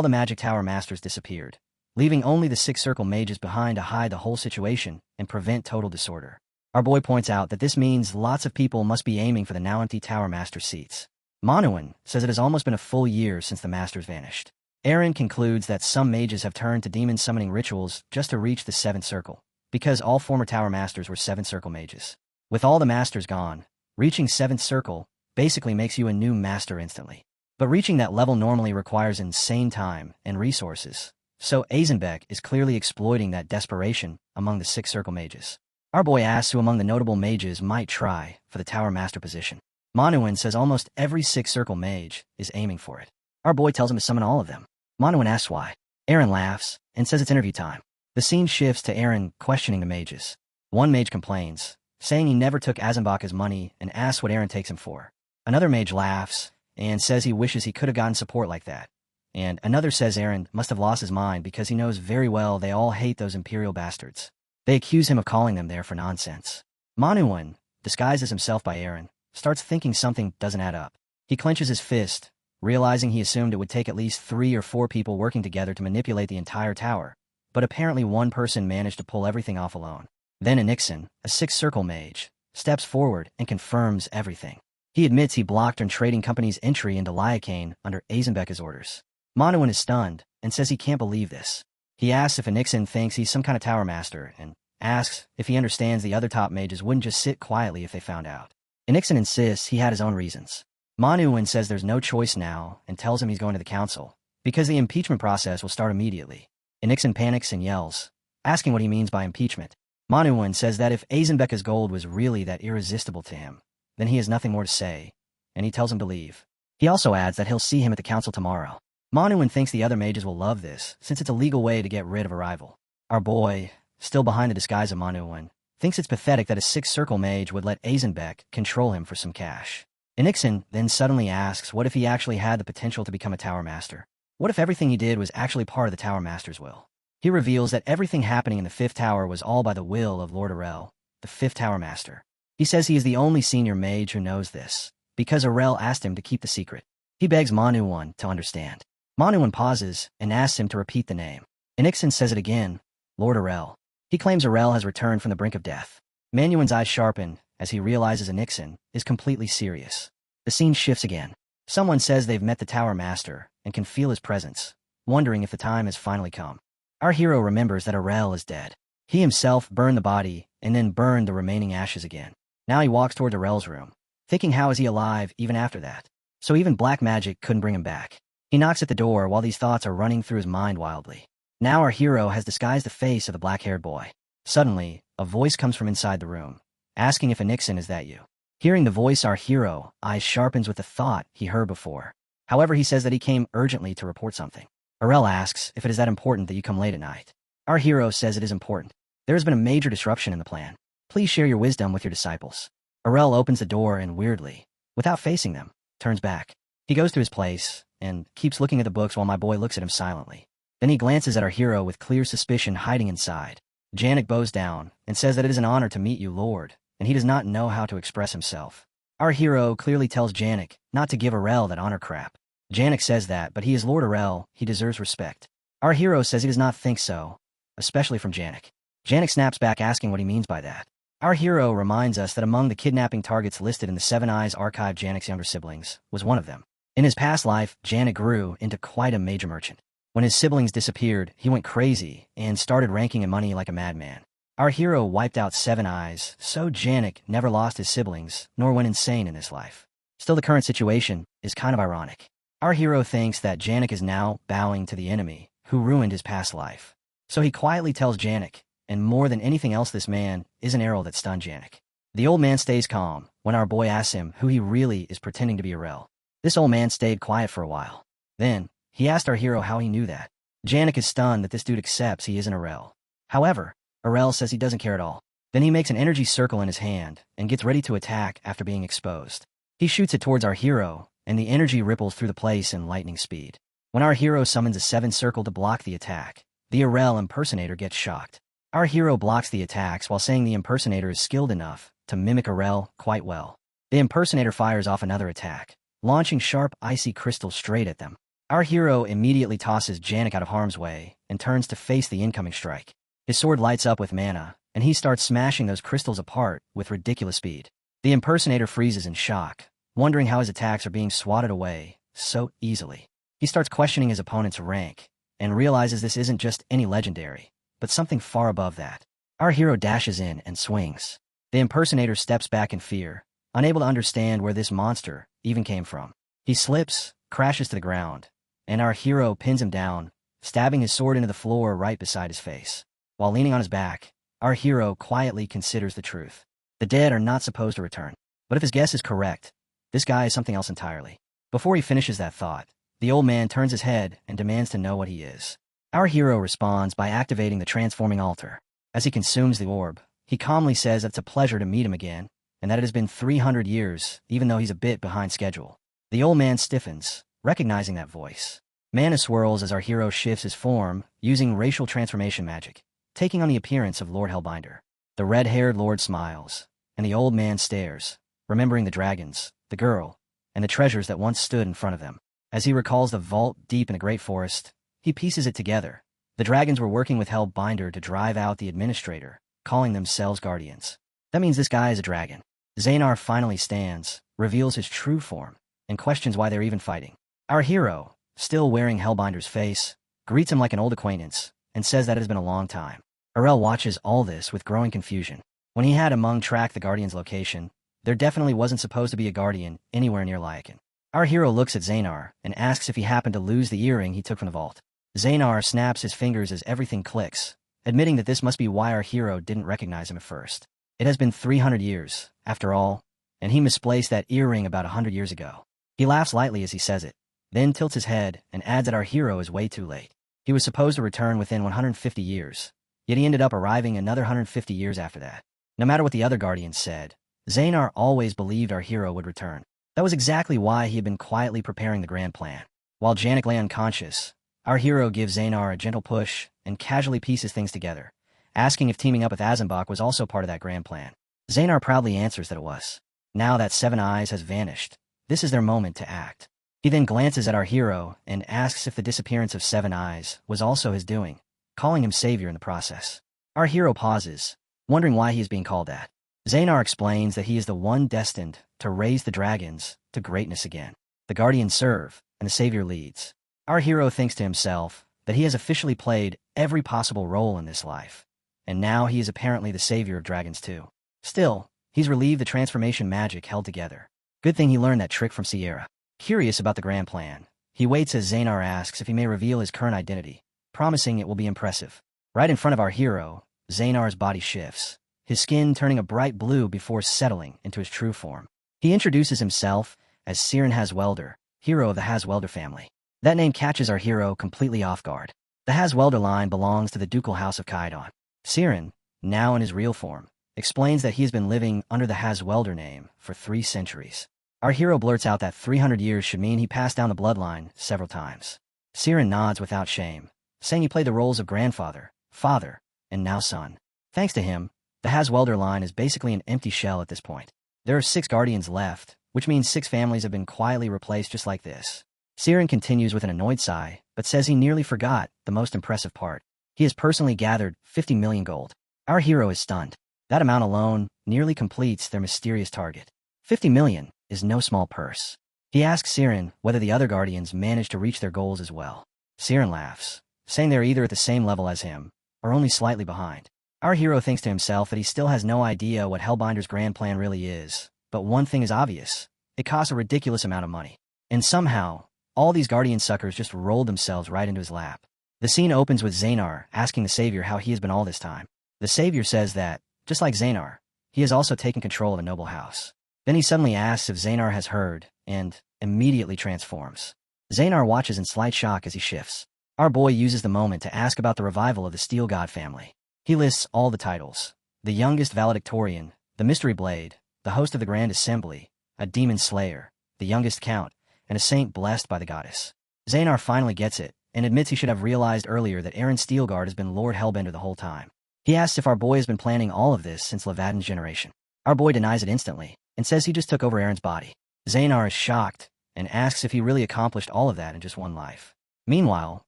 Speaker 1: the Magic Tower Masters disappeared, leaving only the Six Circle Mages behind to hide the whole situation and prevent total disorder. Our boy points out that this means lots of people must be aiming for the now empty Tower Master seats. Manhua says it has almost been a full year since the Masters vanished. Aaron concludes that some mages have turned to demon summoning rituals just to reach the Seventh Circle, because all former Tower Masters were Seventh Circle mages. With all the Masters gone, reaching Seventh Circle basically makes you a new Master instantly. But reaching that level normally requires insane time and resources, so Azenbach is clearly exploiting that desperation among the Six Circle mages. Our boy asks who among the notable mages might try for the Tower Master position. Manhua says almost every Six Circle mage is aiming for it. Our boy tells him to summon all of them. Manhua asks why. Aaron laughs and says it's interview time. The scene shifts to Aaron questioning the mages. One mage complains, saying he never took Azenbach's money and asks what Aaron takes him for. Another mage laughs and says he wishes he could have gotten support like that. And another says Aaron must have lost his mind because he knows very well they all hate those imperial bastards. They accuse him of calling them there for nonsense. Manhua, disguised as himself by Aaron, starts thinking something doesn't add up. He clenches his fist, realizing he assumed it would take at least 3 or 4 people working together to manipulate the entire tower, but apparently one person managed to pull everything off alone. Then Enixon, a Six Circle mage, steps forward and confirms everything. He admits he blocked on trading company's entry into Liacane under Azenbach's orders. Manhua is stunned and says he can't believe this. He asks if Enixon thinks he's some kind of Tower Master and asks if he understands the other top mages wouldn't just sit quietly if they found out. Enixon insists he had his own reasons. Manhua says there's no choice now and tells him he's going to the council, because the impeachment process will start immediately. Enixon panics and yells, asking what he means by impeachment. Manhua says that if Azenbach's gold was really that irresistible to him, then he has nothing more to say, and he tells him to leave. He also adds that he'll see him at the council tomorrow. Manhua thinks the other mages will love this, since it's a legal way to get rid of a rival. Our boy, still behind the disguise of Manhua, thinks it's pathetic that a Six Circle mage would let Azenbach control him for some cash. Enixon then suddenly asks what if he actually had the potential to become a Tower Master? What if everything he did was actually part of the Tower Master's will? He reveals that everything happening in the Fifth Tower was all by the will of Lord Arel, the Fifth Tower Master. He says he is the only senior mage who knows this, because Arel asked him to keep the secret. He begs Manhua to understand. Manhua pauses and asks him to repeat the name. Enixon says it again, Lord Arel. He claims Arel has returned from the brink of death. Manuan's eyes sharpen as he realizes Nixon is completely serious. The scene shifts again. Someone says they've met the Tower Master and can feel his presence, wondering if the time has finally come. Our hero remembers that Arel is dead. He himself burned the body and then burned the remaining ashes again. Now he walks toward Arel's room, thinking how is he alive even after that. So even black magic couldn't bring him back. He knocks at the door while these thoughts are running through his mind wildly. Now our hero has disguised the face of the black-haired boy. Suddenly, a voice comes from inside the room, asking if Nixon is that you. Hearing the voice, our hero eyes sharpens with the thought he heard before. However, he says that he came urgently to report something. Arel asks if it is that important that you come late at night. Our hero says it is important. There has been a major disruption in the plan. Please share your wisdom with your disciples. Arel opens the door and weirdly, without facing them, turns back. He goes to his place and keeps looking at the books while my boy looks at him silently. Then he glances at our hero with clear suspicion hiding inside. Janek bows down and says that it is an honor to meet you, Lord, and he does not know how to express himself. Our hero clearly tells Janek not to give Arel that honor crap. Janek says that, but he is Lord Arel, he deserves respect. Our hero says he does not think so, especially from Janek. Janek snaps back asking what he means by that. Our hero reminds us that among the kidnapping targets listed in the Seven Eyes archive, Janek's younger siblings was one of them. In his past life, Janek grew into quite a major merchant. When his siblings disappeared, he went crazy and started ranking in money like a madman. Our hero wiped out Seven Eyes, so Janek never lost his siblings, nor went insane in his life. Still, the current situation is kind of ironic. Our hero thinks that Janek is now bowing to the enemy, who ruined his past life. So he quietly tells Janek, and more than anything else, this man is an arrow that stunned Janek. The old man stays calm when our boy asks him who he really is pretending to be Arel. This old man stayed quiet for a while. Then, he asked our hero how he knew that. Janek is stunned that this dude accepts he isn't Arel. However, Arel says he doesn't care at all. Then he makes an energy circle in his hand and gets ready to attack after being exposed. He shoots it towards our hero, and the energy ripples through the place in lightning speed. When our hero summons a 7 circle to block the attack, the Arel impersonator gets shocked. Our hero blocks the attacks while saying the impersonator is skilled enough to mimic Arel quite well. The impersonator fires off another attack, launching sharp, icy crystals straight at them. Our hero immediately tosses Janek out of harm's way and turns to face the incoming strike. His sword lights up with mana, and he starts smashing those crystals apart with ridiculous speed. The impersonator freezes in shock, wondering how his attacks are being swatted away so easily. He starts questioning his opponent's rank and realizes this isn't just any legendary, but something far above that. Our hero dashes in and swings. The impersonator steps back in fear, unable to understand where this monster even came from. He slips, crashes to the ground, and our hero pins him down, stabbing his sword into the floor right beside his face. While leaning on his back, our hero quietly considers the truth. The dead are not supposed to return. But if his guess is correct, this guy is something else entirely. Before he finishes that thought, the old man turns his head and demands to know what he is. Our hero responds by activating the transforming altar. As he consumes the orb, he calmly says that it's a pleasure to meet him again, and that it has been 300 years, even though he's a bit behind schedule. The old man stiffens, recognizing that voice. Mana swirls as our hero shifts his form, using racial transformation magic, taking on the appearance of Lord Hellbinder. The red-haired lord smiles, and the old man stares, remembering the dragons, the girl, and the treasures that once stood in front of them. As he recalls the vault deep in a great forest, he pieces it together. The dragons were working with Hellbinder to drive out the administrator, calling themselves guardians. That means this guy is a dragon. Xanar finally stands, reveals his true form, and questions why they're even fighting. Our hero, still wearing Hellbinder's face, greets him like an old acquaintance, and says that it has been a long time. Arel watches all this with growing confusion. When he had Among tracked the Guardian's location, there definitely wasn't supposed to be a Guardian anywhere near Lycan. Our hero looks at Xanar and asks if he happened to lose the earring he took from the vault. Xanar snaps his fingers as everything clicks, admitting that this must be why our hero didn't recognize him at first. It has been 300 years, after all, and he misplaced that earring about 100 years ago. He laughs lightly as he says it, then tilts his head and adds that our hero is way too late. He was supposed to return within 150 years, yet he ended up arriving another 150 years after that. No matter what the other Guardians said, Xanar always believed our hero would return. That was exactly why he had been quietly preparing the grand plan. While Janek lay unconscious, our hero gives Xanar a gentle push and casually pieces things together, asking if teaming up with Azenbach was also part of that grand plan. Xanar proudly answers that it was. Now that Seven Eyes has vanished, this is their moment to act. He then glances at our hero and asks if the disappearance of Seven Eyes was also his doing, calling him savior in the process. Our hero pauses, wondering why he is being called that. Xanar explains that he is the one destined to raise the dragons to greatness again. The guardians serve, and the savior leads. Our hero thinks to himself that he has officially played every possible role in this life, and now he is apparently the savior of dragons too. Still, he's relieved the transformation magic held together. Good thing he learned that trick from Sierra. Curious about the grand plan, he waits as Xanar asks if he may reveal his current identity, promising it will be impressive. Right in front of our hero, Xanar's body shifts, his skin turning a bright blue before settling into his true form. He introduces himself as Siren Haswelder, hero of the Haswelder family. That name catches our hero completely off guard. The Haswelder line belongs to the ducal house of Kaidon. Siren, now in his real form, explains that he has been living under the Haswelder name for 3 centuries. Our hero blurts out that 300 years should mean he passed down the bloodline several times. Siren nods without shame, saying he played the roles of grandfather, father, and now son. Thanks to him, the Haswelder line is basically an empty shell at this point. There are 6 guardians left, which means 6 families have been quietly replaced just like this. Siren continues with an annoyed sigh, but says he nearly forgot the most impressive part. He has personally gathered 50 million gold. Our hero is stunned. That amount alone nearly completes their mysterious target. 50 million is no small purse. He asks Siren whether the other guardians managed to reach their goals as well. Siren laughs, saying they're either at the same level as him, or only slightly behind. Our hero thinks to himself that he still has no idea what Hellbinder's grand plan really is, but one thing is obvious. It costs a ridiculous amount of money. And somehow, all these guardian suckers just rolled themselves right into his lap. The scene opens with Xanar asking the savior how he has been all this time. The savior says that, just like Xanar, he has also taken control of a noble house. Then he suddenly asks if Xanar has heard, and immediately transforms. Xanar watches in slight shock as he shifts. Our boy uses the moment to ask about the revival of the Steel God family. He lists all the titles: the youngest valedictorian, the mystery blade, the host of the grand assembly, a demon slayer, the youngest count, and a saint blessed by the goddess. Xanar finally gets it, and admits he should have realized earlier that Aaron Steelguard has been Lord Hellbender the whole time. He asks if our boy has been planning all of this since Levadin's generation. Our boy denies it instantly, and says he just took over Aaron's body. Xanar is shocked, and asks if he really accomplished all of that in just one life. Meanwhile,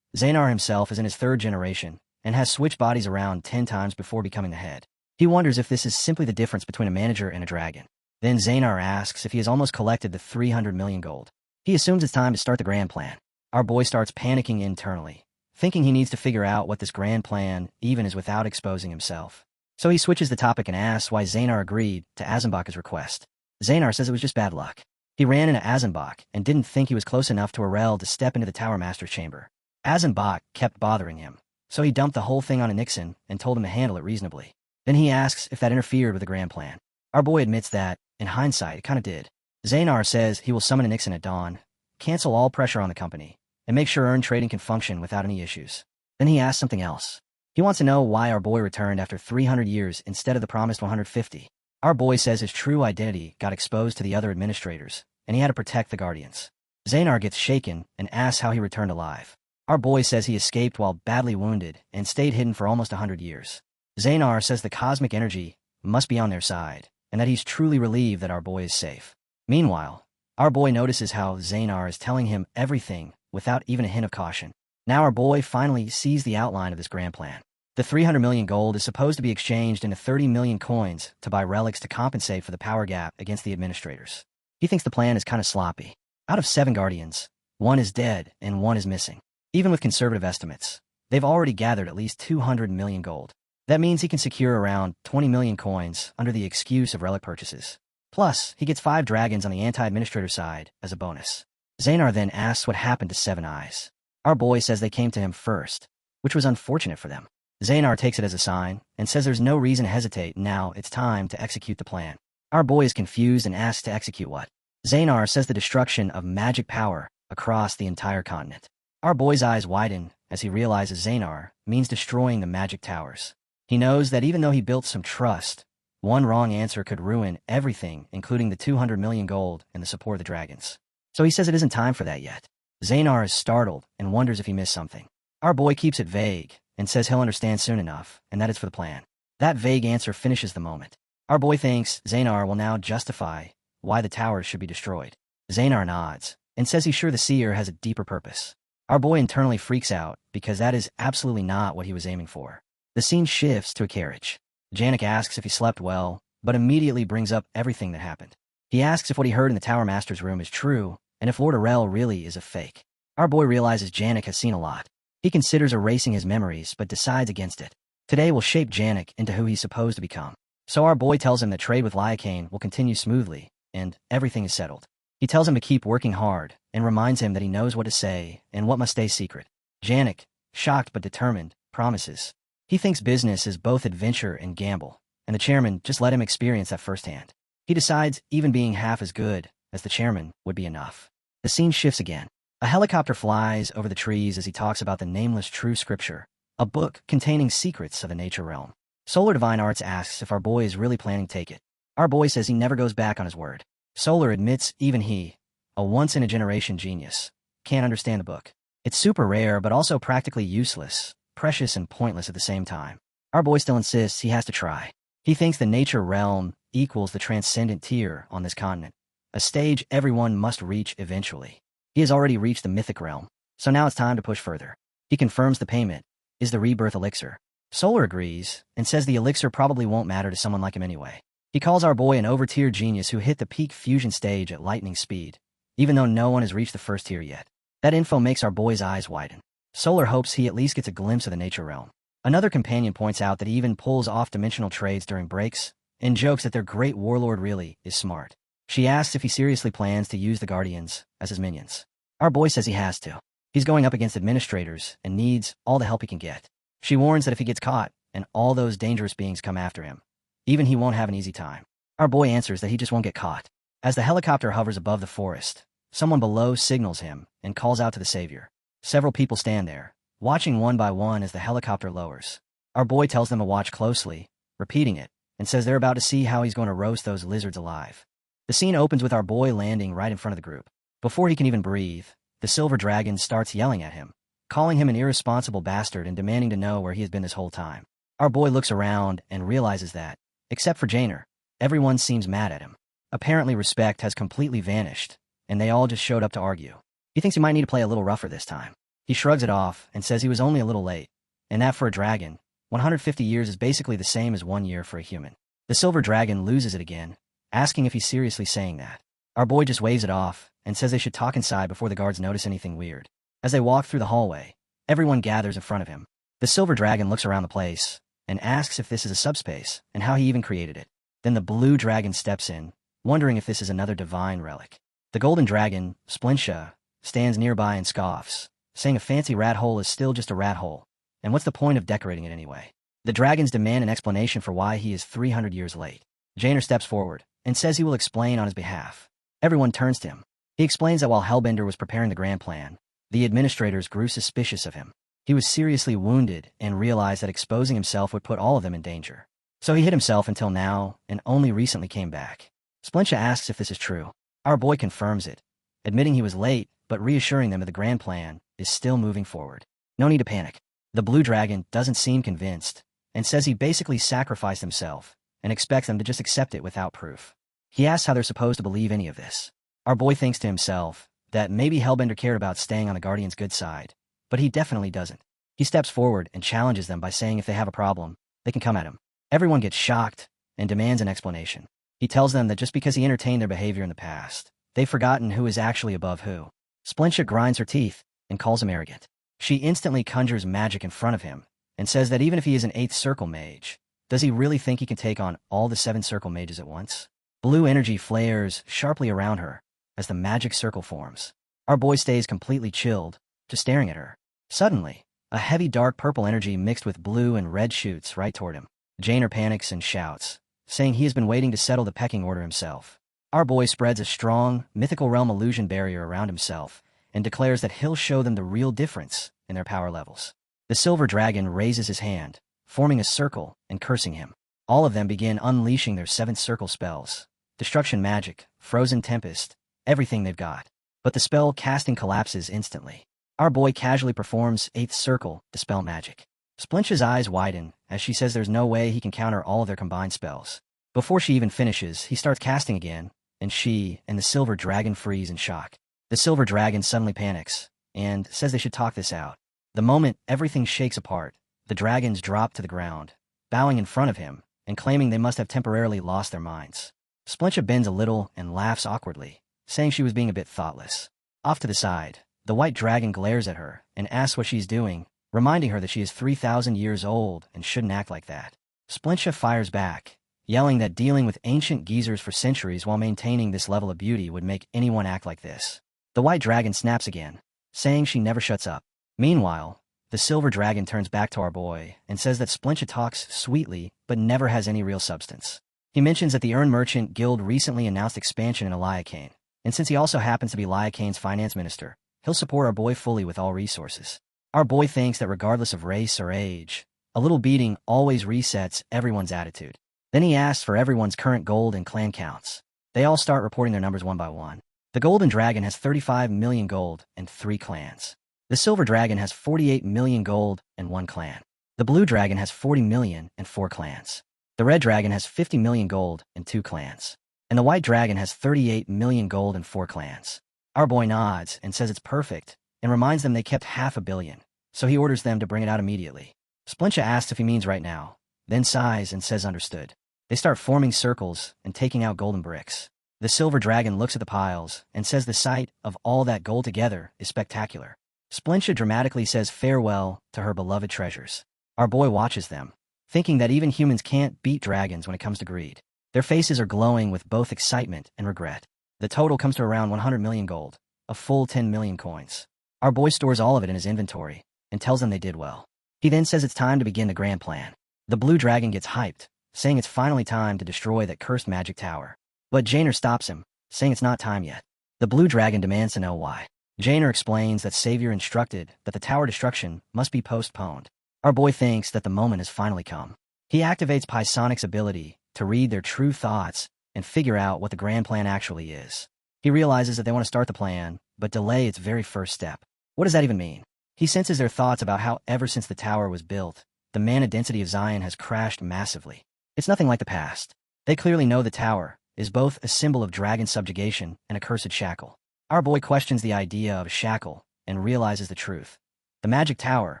Speaker 1: Xanar himself is in his 3rd generation, and has switched bodies around 10 times before becoming the head. He wonders if this is simply the difference between a manager and a dragon. Then Xanar asks if he has almost collected the 300 million gold. He assumes it's time to start the grand plan. Our boy starts panicking internally, thinking he needs to figure out what this grand plan even is without exposing himself. So he switches the topic and asks why Xanar agreed to Azenbach's request. Xanar says it was just bad luck. He ran into Azenbach and didn't think he was close enough to Arel to step into the Tower Master's chamber. Azenbach kept bothering him, so he dumped the whole thing on Nixon and told him to handle it reasonably. Then he asks if that interfered with the grand plan. Our boy admits that, in hindsight, it kinda did. Xanar says he will summon Nixon at dawn, cancel all pressure on the company, and make sure earned trading can function without any issues. Then he asks something else. He wants to know why our boy returned after 300 years instead of the promised 150. Our boy says his true identity got exposed to the other administrators, and he had to protect the guardians. Xanar gets shaken and asks how he returned alive. Our boy says he escaped while badly wounded and stayed hidden for almost 100 years. Xanar says the cosmic energy must be on their side, and that he's truly relieved that our boy is safe. Meanwhile, our boy notices how Xanar is telling him everything without even a hint of caution. Now our boy finally sees the outline of this grand plan. The 300 million gold is supposed to be exchanged into 30 million coins to buy relics to compensate for the power gap against the administrators. He thinks the plan is kinda sloppy. Out of 7 guardians, 1 is dead and 1 is missing. Even with conservative estimates, they've already gathered at least 200 million gold. That means he can secure around 20 million coins under the excuse of relic purchases. Plus, he gets 5 dragons on the anti-administrator side as a bonus. Xanar then asks what happened to 7 Eyes. Our boy says they came to him first, which was unfortunate for them. Xanar takes it as a sign and says there's no reason to hesitate, now it's time to execute the plan. Our boy is confused and asks to execute what? Xanar says the destruction of magic power across the entire continent. Our boy's eyes widen as he realizes Xanar means destroying the magic towers. He knows that even though he built some trust, one wrong answer could ruin everything, including the 200 million gold and the support of the dragons. So he says it isn't time for that yet. Xanar is startled and wonders if he missed something. Our boy keeps it vague and says he'll understand soon enough, and that it's for the plan. That vague answer finishes the moment. Our boy thinks Xanar will now justify why the towers should be destroyed. Xanar nods and says he's sure the seer has a deeper purpose. Our boy internally freaks out because that is absolutely not what he was aiming for. The scene shifts to a carriage. Janik asks if he slept well, but immediately brings up everything that happened. He asks if what he heard in the Tower Master's room is true, and if Lord Arel really is a fake. Our boy realizes Janek has seen a lot. He considers erasing his memories, but decides against it. Today will shape Janek into who he's supposed to become. So our boy tells him that trade with Liakane will continue smoothly, and everything is settled. He tells him to keep working hard, and reminds him that he knows what to say and what must stay secret. Janek, shocked but determined, promises. He thinks business is both adventure and gamble, and the chairman just let him experience that firsthand. He decides even being half as good as the chairman would be enough. The scene shifts again. A helicopter flies over the trees as he talks about the nameless true scripture, a book containing secrets of the nature realm. Solar Divine Arts asks if our boy is really planning to take it. Our boy says he never goes back on his word. Solar admits even he, a once-in-a-generation genius, can't understand the book. It's super rare but also practically useless, precious and pointless at the same time. Our boy still insists he has to try. He thinks the nature realm equals the transcendent tier on this continent, a stage everyone must reach eventually. He has already reached the mythic realm, so now it's time to push further. He confirms the payment is the rebirth elixir. Solar agrees and says the elixir probably won't matter to someone like him anyway. He calls our boy an over-tier genius who hit the peak fusion stage at lightning speed, even though no one has reached the first tier yet. That info makes our boy's eyes widen. Solar hopes he at least gets a glimpse of the nature realm. Another companion points out that he even pulls off-dimensional trades during breaks, and jokes that their great warlord really is smart. She asks if he seriously plans to use the Guardians as his minions. Our boy says he has to. He's going up against administrators and needs all the help he can get. She warns that if he gets caught and all those dangerous beings come after him, even he won't have an easy time. Our boy answers that he just won't get caught. As the helicopter hovers above the forest, someone below signals him and calls out to the savior. Several people stand there, watching one by one as the helicopter lowers. Our boy tells them to watch closely, repeating it, and says they're about to see how he's going to roast those lizards alive. The scene opens with our boy landing right in front of the group. Before he can even breathe, the silver dragon starts yelling at him, calling him an irresponsible bastard and demanding to know where he has been this whole time. Our boy looks around and realizes that, except for Janer, everyone seems mad at him. Apparently respect has completely vanished, and they all just showed up to argue. He thinks he might need to play a little rougher this time. He shrugs it off and says he was only a little late, and that for a dragon, 150 years is basically the same as 1 year for a human. The silver dragon loses it again, asking if he's seriously saying that. Our boy just waves it off and says they should talk inside before the guards notice anything weird. As they walk through the hallway, everyone gathers in front of him. The silver dragon looks around the place and asks if this is a subspace and how he even created it. Then the blue dragon steps in, wondering if this is another divine relic. The golden dragon, Splincha, stands nearby and scoffs, saying a fancy rat hole is still just a rat hole, and what's the point of decorating it anyway? The dragons demand an explanation for why he is 300 years late. Janer steps forward and says he will explain on his behalf. Everyone turns to him. He explains that while Hellbender was preparing the grand plan, the administrators grew suspicious of him. He was seriously wounded and realized that exposing himself would put all of them in danger. So he hid himself until now and only recently came back. Splincha asks if this is true. Our boy confirms it, admitting he was late but reassuring them that the grand plan is still moving forward. No need to panic. The blue dragon doesn't seem convinced and says he basically sacrificed himself and expects them to just accept it without proof. He asks how they're supposed to believe any of this. Our boy thinks to himself that maybe Hellbender cared about staying on the Guardian's good side, but he definitely doesn't. He steps forward and challenges them by saying if they have a problem, they can come at him. Everyone gets shocked and demands an explanation. He tells them that just because he entertained their behavior in the past, they've forgotten who is actually above who. Splincha grinds her teeth and calls him arrogant. She instantly conjures magic in front of him and says that even if he is an 8th circle mage, does he really think he can take on all the 7 circle mages at once? Blue energy flares sharply around her as the magic circle forms. Our boy stays completely chilled, just staring at her. Suddenly, a heavy dark purple energy mixed with blue and red shoots right toward him. Janer panics and shouts, saying he has been waiting to settle the pecking order himself. Our boy spreads a strong, mythical realm illusion barrier around himself and declares that he'll show them the real difference in their power levels. The silver dragon raises his hand, forming a circle and cursing him. All of them begin unleashing their 7th circle spells. Destruction magic, frozen tempest, everything they've got. But the spell casting collapses instantly. Our boy casually performs 8th circle dispel magic. Splincha's eyes widen as she says there's no way he can counter all of their combined spells. Before she even finishes, he starts casting again, and she and the silver dragon freeze in shock. The silver dragon suddenly panics and says they should talk this out. The moment everything shakes apart, the dragons drop to the ground, bowing in front of him and claiming they must have temporarily lost their minds. Splincha bends a little and laughs awkwardly, saying she was being a bit thoughtless. Off to the side, the white dragon glares at her and asks what she's doing, reminding her that she is 3,000 years old and shouldn't act like that. Splincha fires back, yelling that dealing with ancient geezers for centuries while maintaining this level of beauty would make anyone act like this. The white dragon snaps again, saying she never shuts up. Meanwhile, the silver dragon turns back to our boy and says that Splincha talks sweetly but never has any real substance. He mentions that the Urn Merchant Guild recently announced expansion in Eliacane, and since he also happens to be Eliacane's finance minister, he'll support our boy fully with all resources. Our boy thinks that regardless of race or age, a little beating always resets everyone's attitude. Then he asks for everyone's current gold and clan counts. They all start reporting their numbers one by one. The Golden Dragon has 35 million gold and 3 clans. The Silver Dragon has 48 million gold and 1 clan. The Blue Dragon has 40 million and 4 clans. The Red Dragon has 50 million gold and 2 clans. And the White Dragon has 38 million gold and 4 clans. Our boy nods and says it's perfect, and reminds them they kept 500 million, so he orders them to bring it out immediately. Splincha asks if he means right now, then sighs and says understood. They start forming circles and taking out golden bricks. The Silver Dragon looks at the piles and says the sight of all that gold together is spectacular. Splincha dramatically says farewell to her beloved treasures. Our boy watches them, thinking that even humans can't beat dragons when it comes to greed. Their faces are glowing with both excitement and regret. The total comes to around 100 million gold, a full 10 million coins. Our boy stores all of it in his inventory and tells them they did well. He then says it's time to begin the grand plan. The Blue Dragon gets hyped, saying it's finally time to destroy that cursed magic tower. But Janer stops him, saying it's not time yet. The Blue Dragon demands to know why. Janer explains that Savior instructed that the tower destruction must be postponed. Our boy thinks that the moment has finally come. He activates Pysonic's ability to read their true thoughts and figure out what the grand plan actually is. He realizes that they want to start the plan, but delay its very first step. What does that even mean? He senses their thoughts about how ever since the tower was built, the mana density of Zion has crashed massively. It's nothing like the past. They clearly know the tower is both a symbol of dragon subjugation and a cursed shackle. Our boy questions the idea of a shackle and realizes the truth. The magic tower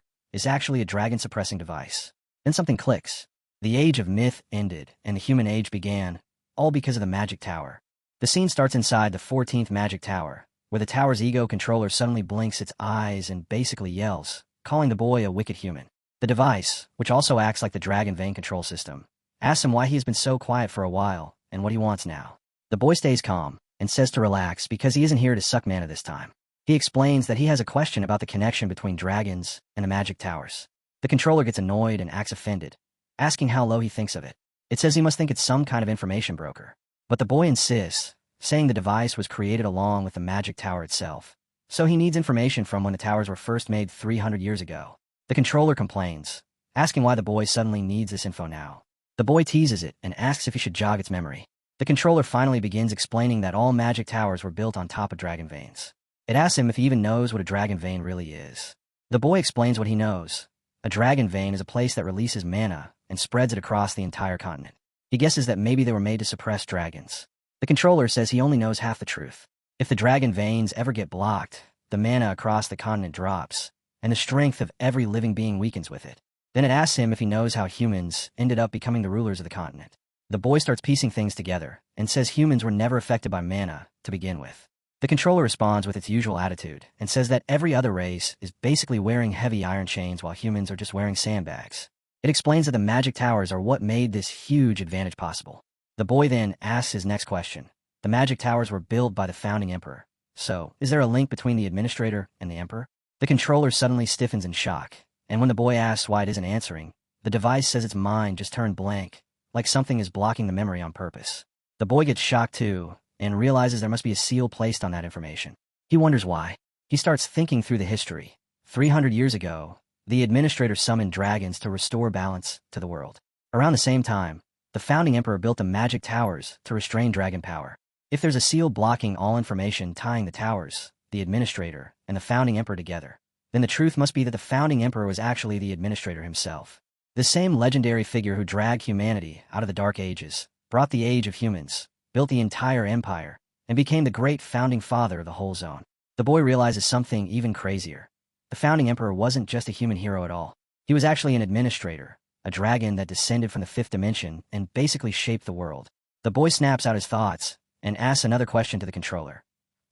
Speaker 1: is actually a dragon-suppressing device. Then something clicks. The age of myth ended and the human age began, all because of the magic tower. The scene starts inside the 14th magic tower, where the tower's ego controller suddenly blinks its eyes and basically yells, calling the boy a wicked human. The device, which also acts like the dragon vein control system, asks him why he has been so quiet for a while and what he wants now. The boy stays calm and says to relax because he isn't here to suck mana this time. He explains that he has a question about the connection between dragons and the magic towers. The controller gets annoyed and acts offended, asking how low he thinks of it. It says he must think it's some kind of information broker. But the boy insists, saying the device was created along with the magic tower itself, so he needs information from when the towers were first made 300 years ago. The controller complains, asking why the boy suddenly needs this info now. The boy teases it and asks if he should jog its memory. The controller finally begins explaining that all magic towers were built on top of dragon veins. It asks him if he even knows what a dragon vein really is. The boy explains what he knows. A dragon vein is a place that releases mana and spreads it across the entire continent. He guesses that maybe they were made to suppress dragons. The controller says he only knows half the truth. If the dragon veins ever get blocked, the mana across the continent drops, and the strength of every living being weakens with it. Then it asks him if he knows how humans ended up becoming the rulers of the continent. The boy starts piecing things together and says humans were never affected by mana to begin with. The controller responds with its usual attitude and says that every other race is basically wearing heavy iron chains while humans are just wearing sandbags. It explains that the magic towers are what made this huge advantage possible. The boy then asks his next question. The magic towers were built by the founding emperor. So, is there a link between the administrator and the emperor? The controller suddenly stiffens in shock, and when the boy asks why it isn't answering, the device says its mind just turned blank, like something is blocking the memory on purpose. The boy gets shocked too, and realizes there must be a seal placed on that information. He wonders why. He starts thinking through the history. 300 years ago, the administrator summoned dragons to restore balance to the world. Around the same time, the founding emperor built the magic towers to restrain dragon power. If there's a seal blocking all information tying the towers, the administrator, and the founding emperor together, then the truth must be that the founding emperor was actually the administrator himself. The same legendary figure who dragged humanity out of the Dark Ages, brought the age of humans, built the entire empire, and became the great founding father of the whole zone. The boy realizes something even crazier. The founding emperor wasn't just a human hero at all. He was actually an administrator, a dragon that descended from the fifth dimension and basically shaped the world. The boy snaps out his thoughts and asks another question to the controller.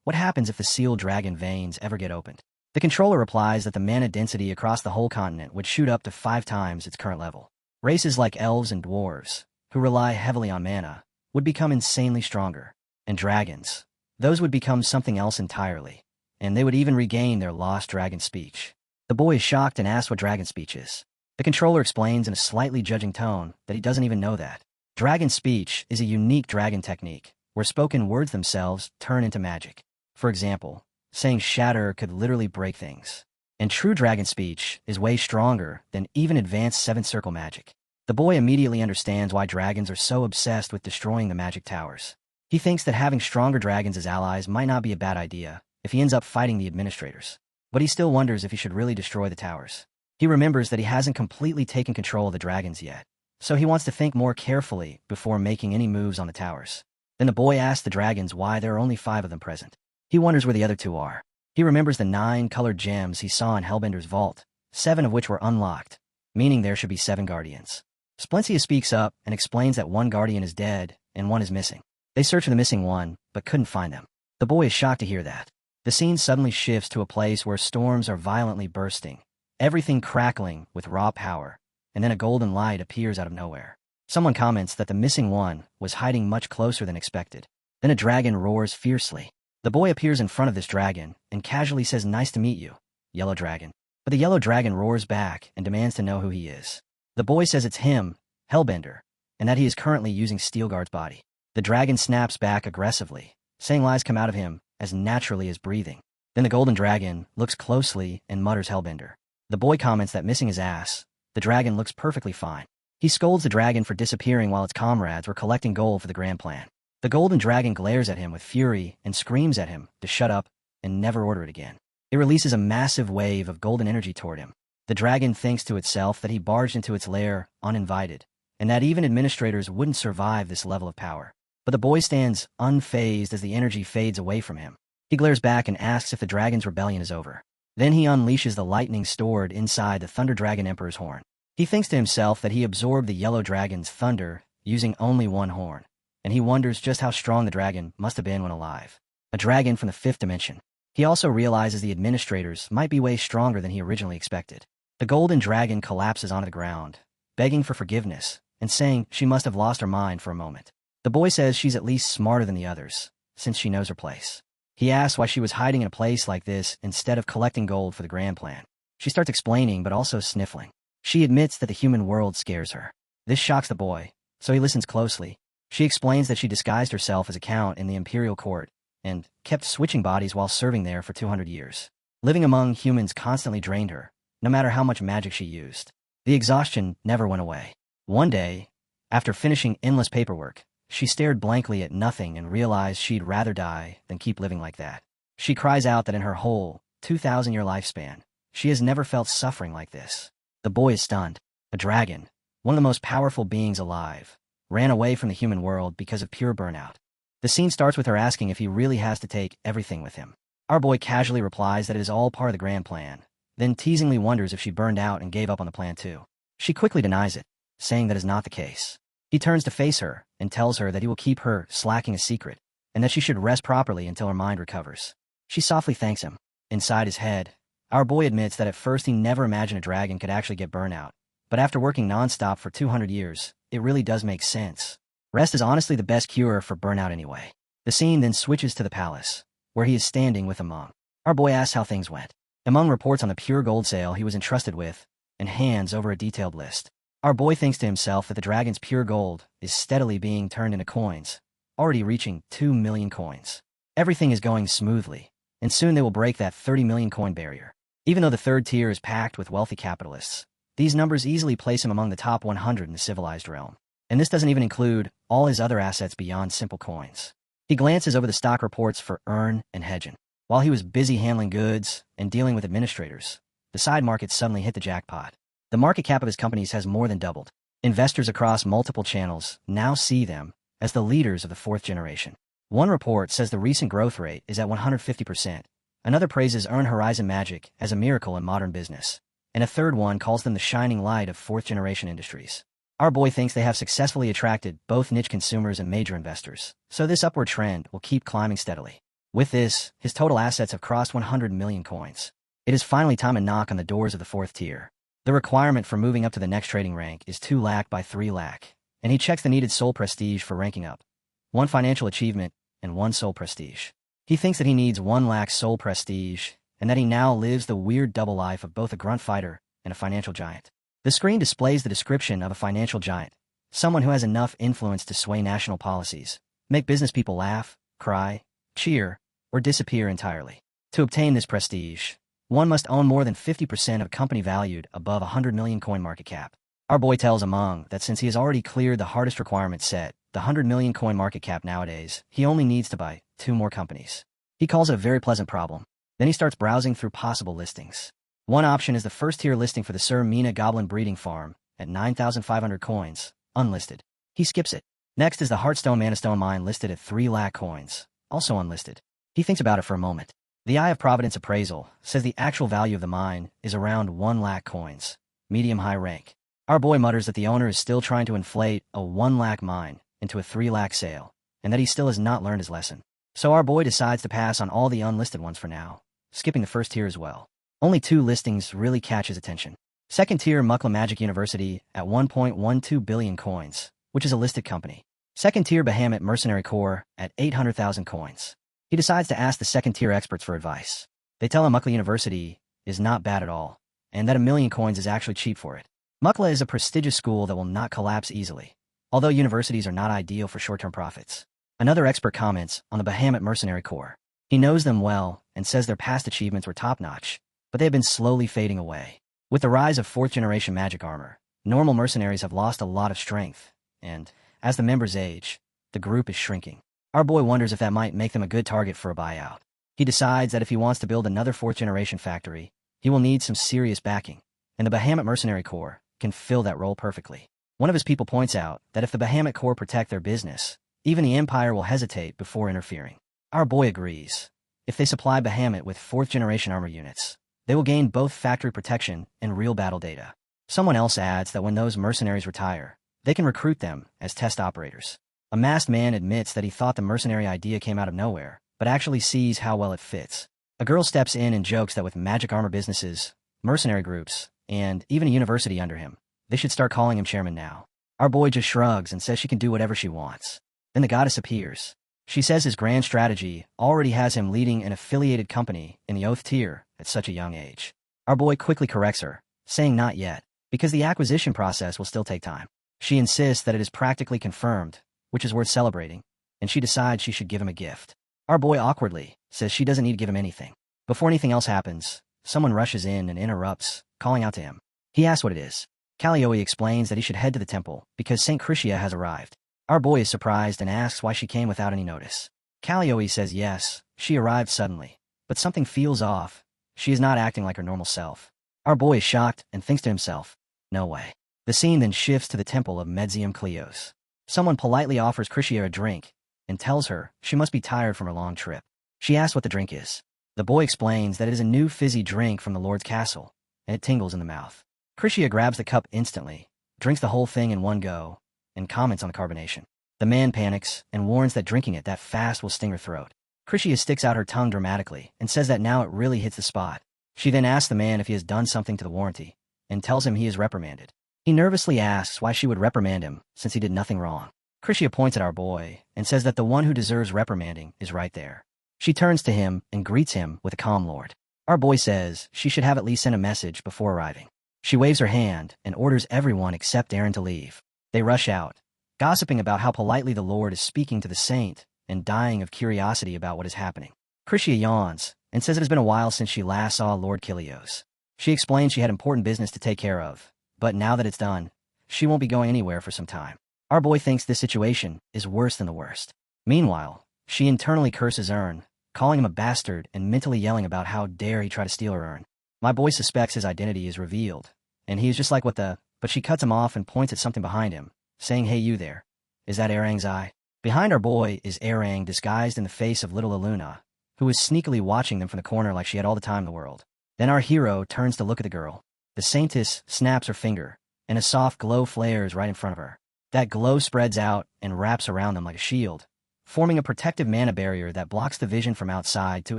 Speaker 1: What happens if the sealed dragon veins ever get opened? The controller replies that the mana density across the whole continent would shoot up to 5 times its current level. Races like elves and dwarves, who rely heavily on mana, would become insanely stronger. And dragons, those would become something else entirely, and they would even regain their lost dragon speech. The boy is shocked and asks what dragon speech is. The controller explains in a slightly judging tone that he doesn't even know that. Dragon speech is a unique dragon technique, where spoken words themselves turn into magic. For example, saying shatter could literally break things. And true dragon speech is way stronger than even advanced seventh circle magic. The boy immediately understands why dragons are so obsessed with destroying the magic towers. He thinks that having stronger dragons as allies might not be a bad idea if he ends up fighting the administrators. But he still wonders if he should really destroy the towers. He remembers that he hasn't completely taken control of the dragons yet, so he wants to think more carefully before making any moves on the towers. Then the boy asks the dragons why there are only 5 of them present. He wonders where the other 2 are. He remembers the 9 colored gems he saw in Hellbender's vault, 7 of which were unlocked, meaning there should be 7 guardians. Splencia speaks up and explains that 1 guardian is dead and 1 is missing. They search for the missing one, but couldn't find them. The boy is shocked to hear that. The scene suddenly shifts to a place where storms are violently bursting, everything crackling with raw power, and then a golden light appears out of nowhere. Someone comments that the missing one was hiding much closer than expected. Then a dragon roars fiercely. The boy appears in front of this dragon and casually says, "Nice to meet you, yellow dragon." But the yellow dragon roars back and demands to know who he is. The boy says it's him, Hellbender, and that he is currently using Steelguard's body. The dragon snaps back aggressively, saying lies come out of him as naturally as breathing. Then the golden dragon looks closely and mutters Hellbender. The boy comments that missing his ass, the dragon looks perfectly fine. He scolds the dragon for disappearing while its comrades were collecting gold for the grand plan. The golden dragon glares at him with fury and screams at him to shut up and never order it again. It releases a massive wave of golden energy toward him. The dragon thinks to itself that he barged into its lair uninvited, and that even administrators wouldn't survive this level of power. But the boy stands unfazed as the energy fades away from him. He glares back and asks if the dragon's rebellion is over. Then he unleashes the lightning stored inside the Thunder Dragon Emperor's horn. He thinks to himself that he absorbed the yellow dragon's thunder using only 1 horn, and he wonders just how strong the dragon must have been when alive. A dragon from the 5th dimension. He also realizes the administrators might be way stronger than he originally expected. The golden dragon collapses onto the ground, begging for forgiveness and saying she must have lost her mind for a moment. The boy says she's at least smarter than the others, since she knows her place. He asks why she was hiding in a place like this instead of collecting gold for the grand plan. She starts explaining but also sniffling. She admits that the human world scares her. This shocks the boy, so he listens closely. She explains that she disguised herself as a count in the imperial court and kept switching bodies while serving there for 200 years. Living among humans constantly drained her, no matter how much magic she used. The exhaustion never went away. One day, after finishing endless paperwork, she stared blankly at nothing and realized she'd rather die than keep living like that. She cries out that in her whole 2,000-year lifespan, she has never felt suffering like this. The boy is stunned. A dragon, one of the most powerful beings alive, ran away from the human world because of pure burnout. The scene starts with her asking if he really has to take everything with him. Our boy casually replies that it is all part of the grand plan, then teasingly wonders if she burned out and gave up on the plan too. She quickly denies it, saying that is not the case. He turns to face her and tells her that he will keep her slacking a secret, and that she should rest properly until her mind recovers. She softly thanks him. Inside his head, our boy admits that at first he never imagined a dragon could actually get burnout, but after working nonstop for 200 years, it really does make sense. Rest is honestly the best cure for burnout anyway. The scene then switches to the palace, where he is standing with Among. Our boy asks how things went. Among reports on the pure gold sale he was entrusted with, and hands over a detailed list. Our boy thinks to himself that the dragon's pure gold is steadily being turned into coins, already reaching 2 million coins. Everything is going smoothly, and soon they will break that 30 million coin barrier. Even though the 3rd tier is packed with wealthy capitalists, these numbers easily place him among the top 100 in the civilized realm. And this doesn't even include all his other assets beyond simple coins. He glances over the stock reports for Earn and Hedgen. While he was busy handling goods and dealing with administrators, the side market suddenly hit the jackpot. The market cap of his companies has more than doubled. Investors across multiple channels now see them as the leaders of the 4th generation. One report says the recent growth rate is at 150%. Another praises Earn Horizon Magic as a miracle in modern business. and a third one calls them the shining light of fourth-generation industries. Our boy thinks they have successfully attracted both niche consumers and major investors, so this upward trend will keep climbing steadily. With this, his total assets have crossed 100 million coins. It is finally time to knock on the doors of the fourth tier. The requirement for moving up to the next trading rank is 2 lakh by 3 lakh, and he checks the needed soul prestige for ranking up. 1 financial achievement and 1 soul prestige. He thinks that he needs 1 lakh soul prestige, and that he now lives the weird double life of both a grunt fighter and a financial giant. The screen displays the description of a financial giant, someone who has enough influence to sway national policies, make business people laugh, cry, cheer, or disappear entirely. To obtain this prestige, one must own more than 50% of a company valued above 100 million coin market cap. Our boy tells Among that since he has already cleared the hardest requirement set, the 100 million coin market cap nowadays, he only needs to buy 2 more companies. He calls it a very pleasant problem. Then he starts browsing through possible listings. One option is the first-tier listing for the Sir Mina Goblin Breeding Farm at 9,500 coins, unlisted. He skips it. Next is the Heartstone Manastone Mine listed at 3 lakh coins, also unlisted. He thinks about it for a moment. The Eye of Providence appraisal says the actual value of the mine is around 1 lakh coins, medium-high rank. Our boy mutters that the owner is still trying to inflate a 1 lakh mine into a 3 lakh sale, and that he still has not learned his lesson. So our boy decides to pass on all the unlisted ones for now, skipping the first tier as well. Only 2 listings really catch his attention. Second tier Mukla Magic University at 1.12 billion coins, which is a listed company. Second tier Bahamut Mercenary Corps at 800,000 coins. He decides to ask the second tier experts for advice. They tell him Mukla University is not bad at all, and that 1 million coins is actually cheap for it. Mukla is a prestigious school that will not collapse easily, although universities are not ideal for short-term profits. Another expert comments on the Bahamut Mercenary Corps. He knows them well and says their past achievements were top-notch, but they have been slowly fading away. With the rise of fourth-generation magic armor, normal mercenaries have lost a lot of strength, and, as the members age, the group is shrinking. Our boy wonders if that might make them a good target for a buyout. He decides that if he wants to build another fourth-generation factory, he will need some serious backing, and the Bahamut Mercenary Corps can fill that role perfectly. One of his people points out that if the Bahamut Corps protect their business, even the Empire will hesitate before interfering. Our boy agrees. If they supply Bahamut with fourth-generation armor units, they will gain both factory protection and real battle data. Someone else adds that when those mercenaries retire, they can recruit them as test operators. A masked man admits that he thought the mercenary idea came out of nowhere, but actually sees how well it fits. A girl steps in and jokes that with magic armor businesses, mercenary groups, and even a university under him, they should start calling him chairman now. Our boy just shrugs and says she can do whatever she wants. Then the goddess appears. She says his grand strategy already has him leading an affiliated company in the Oath tier at such a young age. Our boy quickly corrects her, saying not yet, because the acquisition process will still take time. She insists that it is practically confirmed, which is worth celebrating, and she decides she should give him a gift. Our boy awkwardly says she doesn't need to give him anything. Before anything else happens, someone rushes in and interrupts, calling out to him. He asks what it is. Calliope explains that he should head to the temple because St. Crucia has arrived. Our boy is surprised and asks why she came without any notice. Calliope says yes, she arrived suddenly, but something feels off. She is not acting like her normal self. Our boy is shocked and thinks to himself, no way. The scene then shifts to the temple of Medzium Cleos. Someone politely offers Crucia a drink and tells her she must be tired from her long trip. She asks what the drink is. The boy explains that it is a new fizzy drink from the Lord's castle, and it tingles in the mouth. Crucia grabs the cup instantly, drinks the whole thing in one go, and comments on the carbonation. The man panics and warns that drinking it that fast will sting her throat. Crucia sticks out her tongue dramatically and says that now it really hits the spot. She then asks the man if he has done something to the warranty, and tells him he is reprimanded. He nervously asks why she would reprimand him since he did nothing wrong. Crucia points at our boy and says that the one who deserves reprimanding is right there. She turns to him and greets him with a calm lord. Our boy says she should have at least sent a message before arriving. She waves her hand and orders everyone except Aaron to leave. They rush out, gossiping about how politely the Lord is speaking to the saint and dying of curiosity about what is happening. Crucia yawns and says it has been a while since she last saw Lord Kilios. She explains she had important business to take care of, but now that it's done, she won't be going anywhere for some time. Our boy thinks this situation is worse than the worst. Meanwhile, she internally curses Ern, calling him a bastard and mentally yelling about how dare he try to steal her urn. My boy suspects his identity is revealed, and he is just like what the, but she cuts him off and points at something behind him, saying, hey you there, is that Erang's eye? Behind our boy is Erang disguised in the face of little Aluna, who is sneakily watching them from the corner like she had all the time in the world. Then our hero turns to look at the girl. The saintess snaps her finger, and a soft glow flares right in front of her. That glow spreads out and wraps around them like a shield, forming a protective mana barrier that blocks the vision from outside to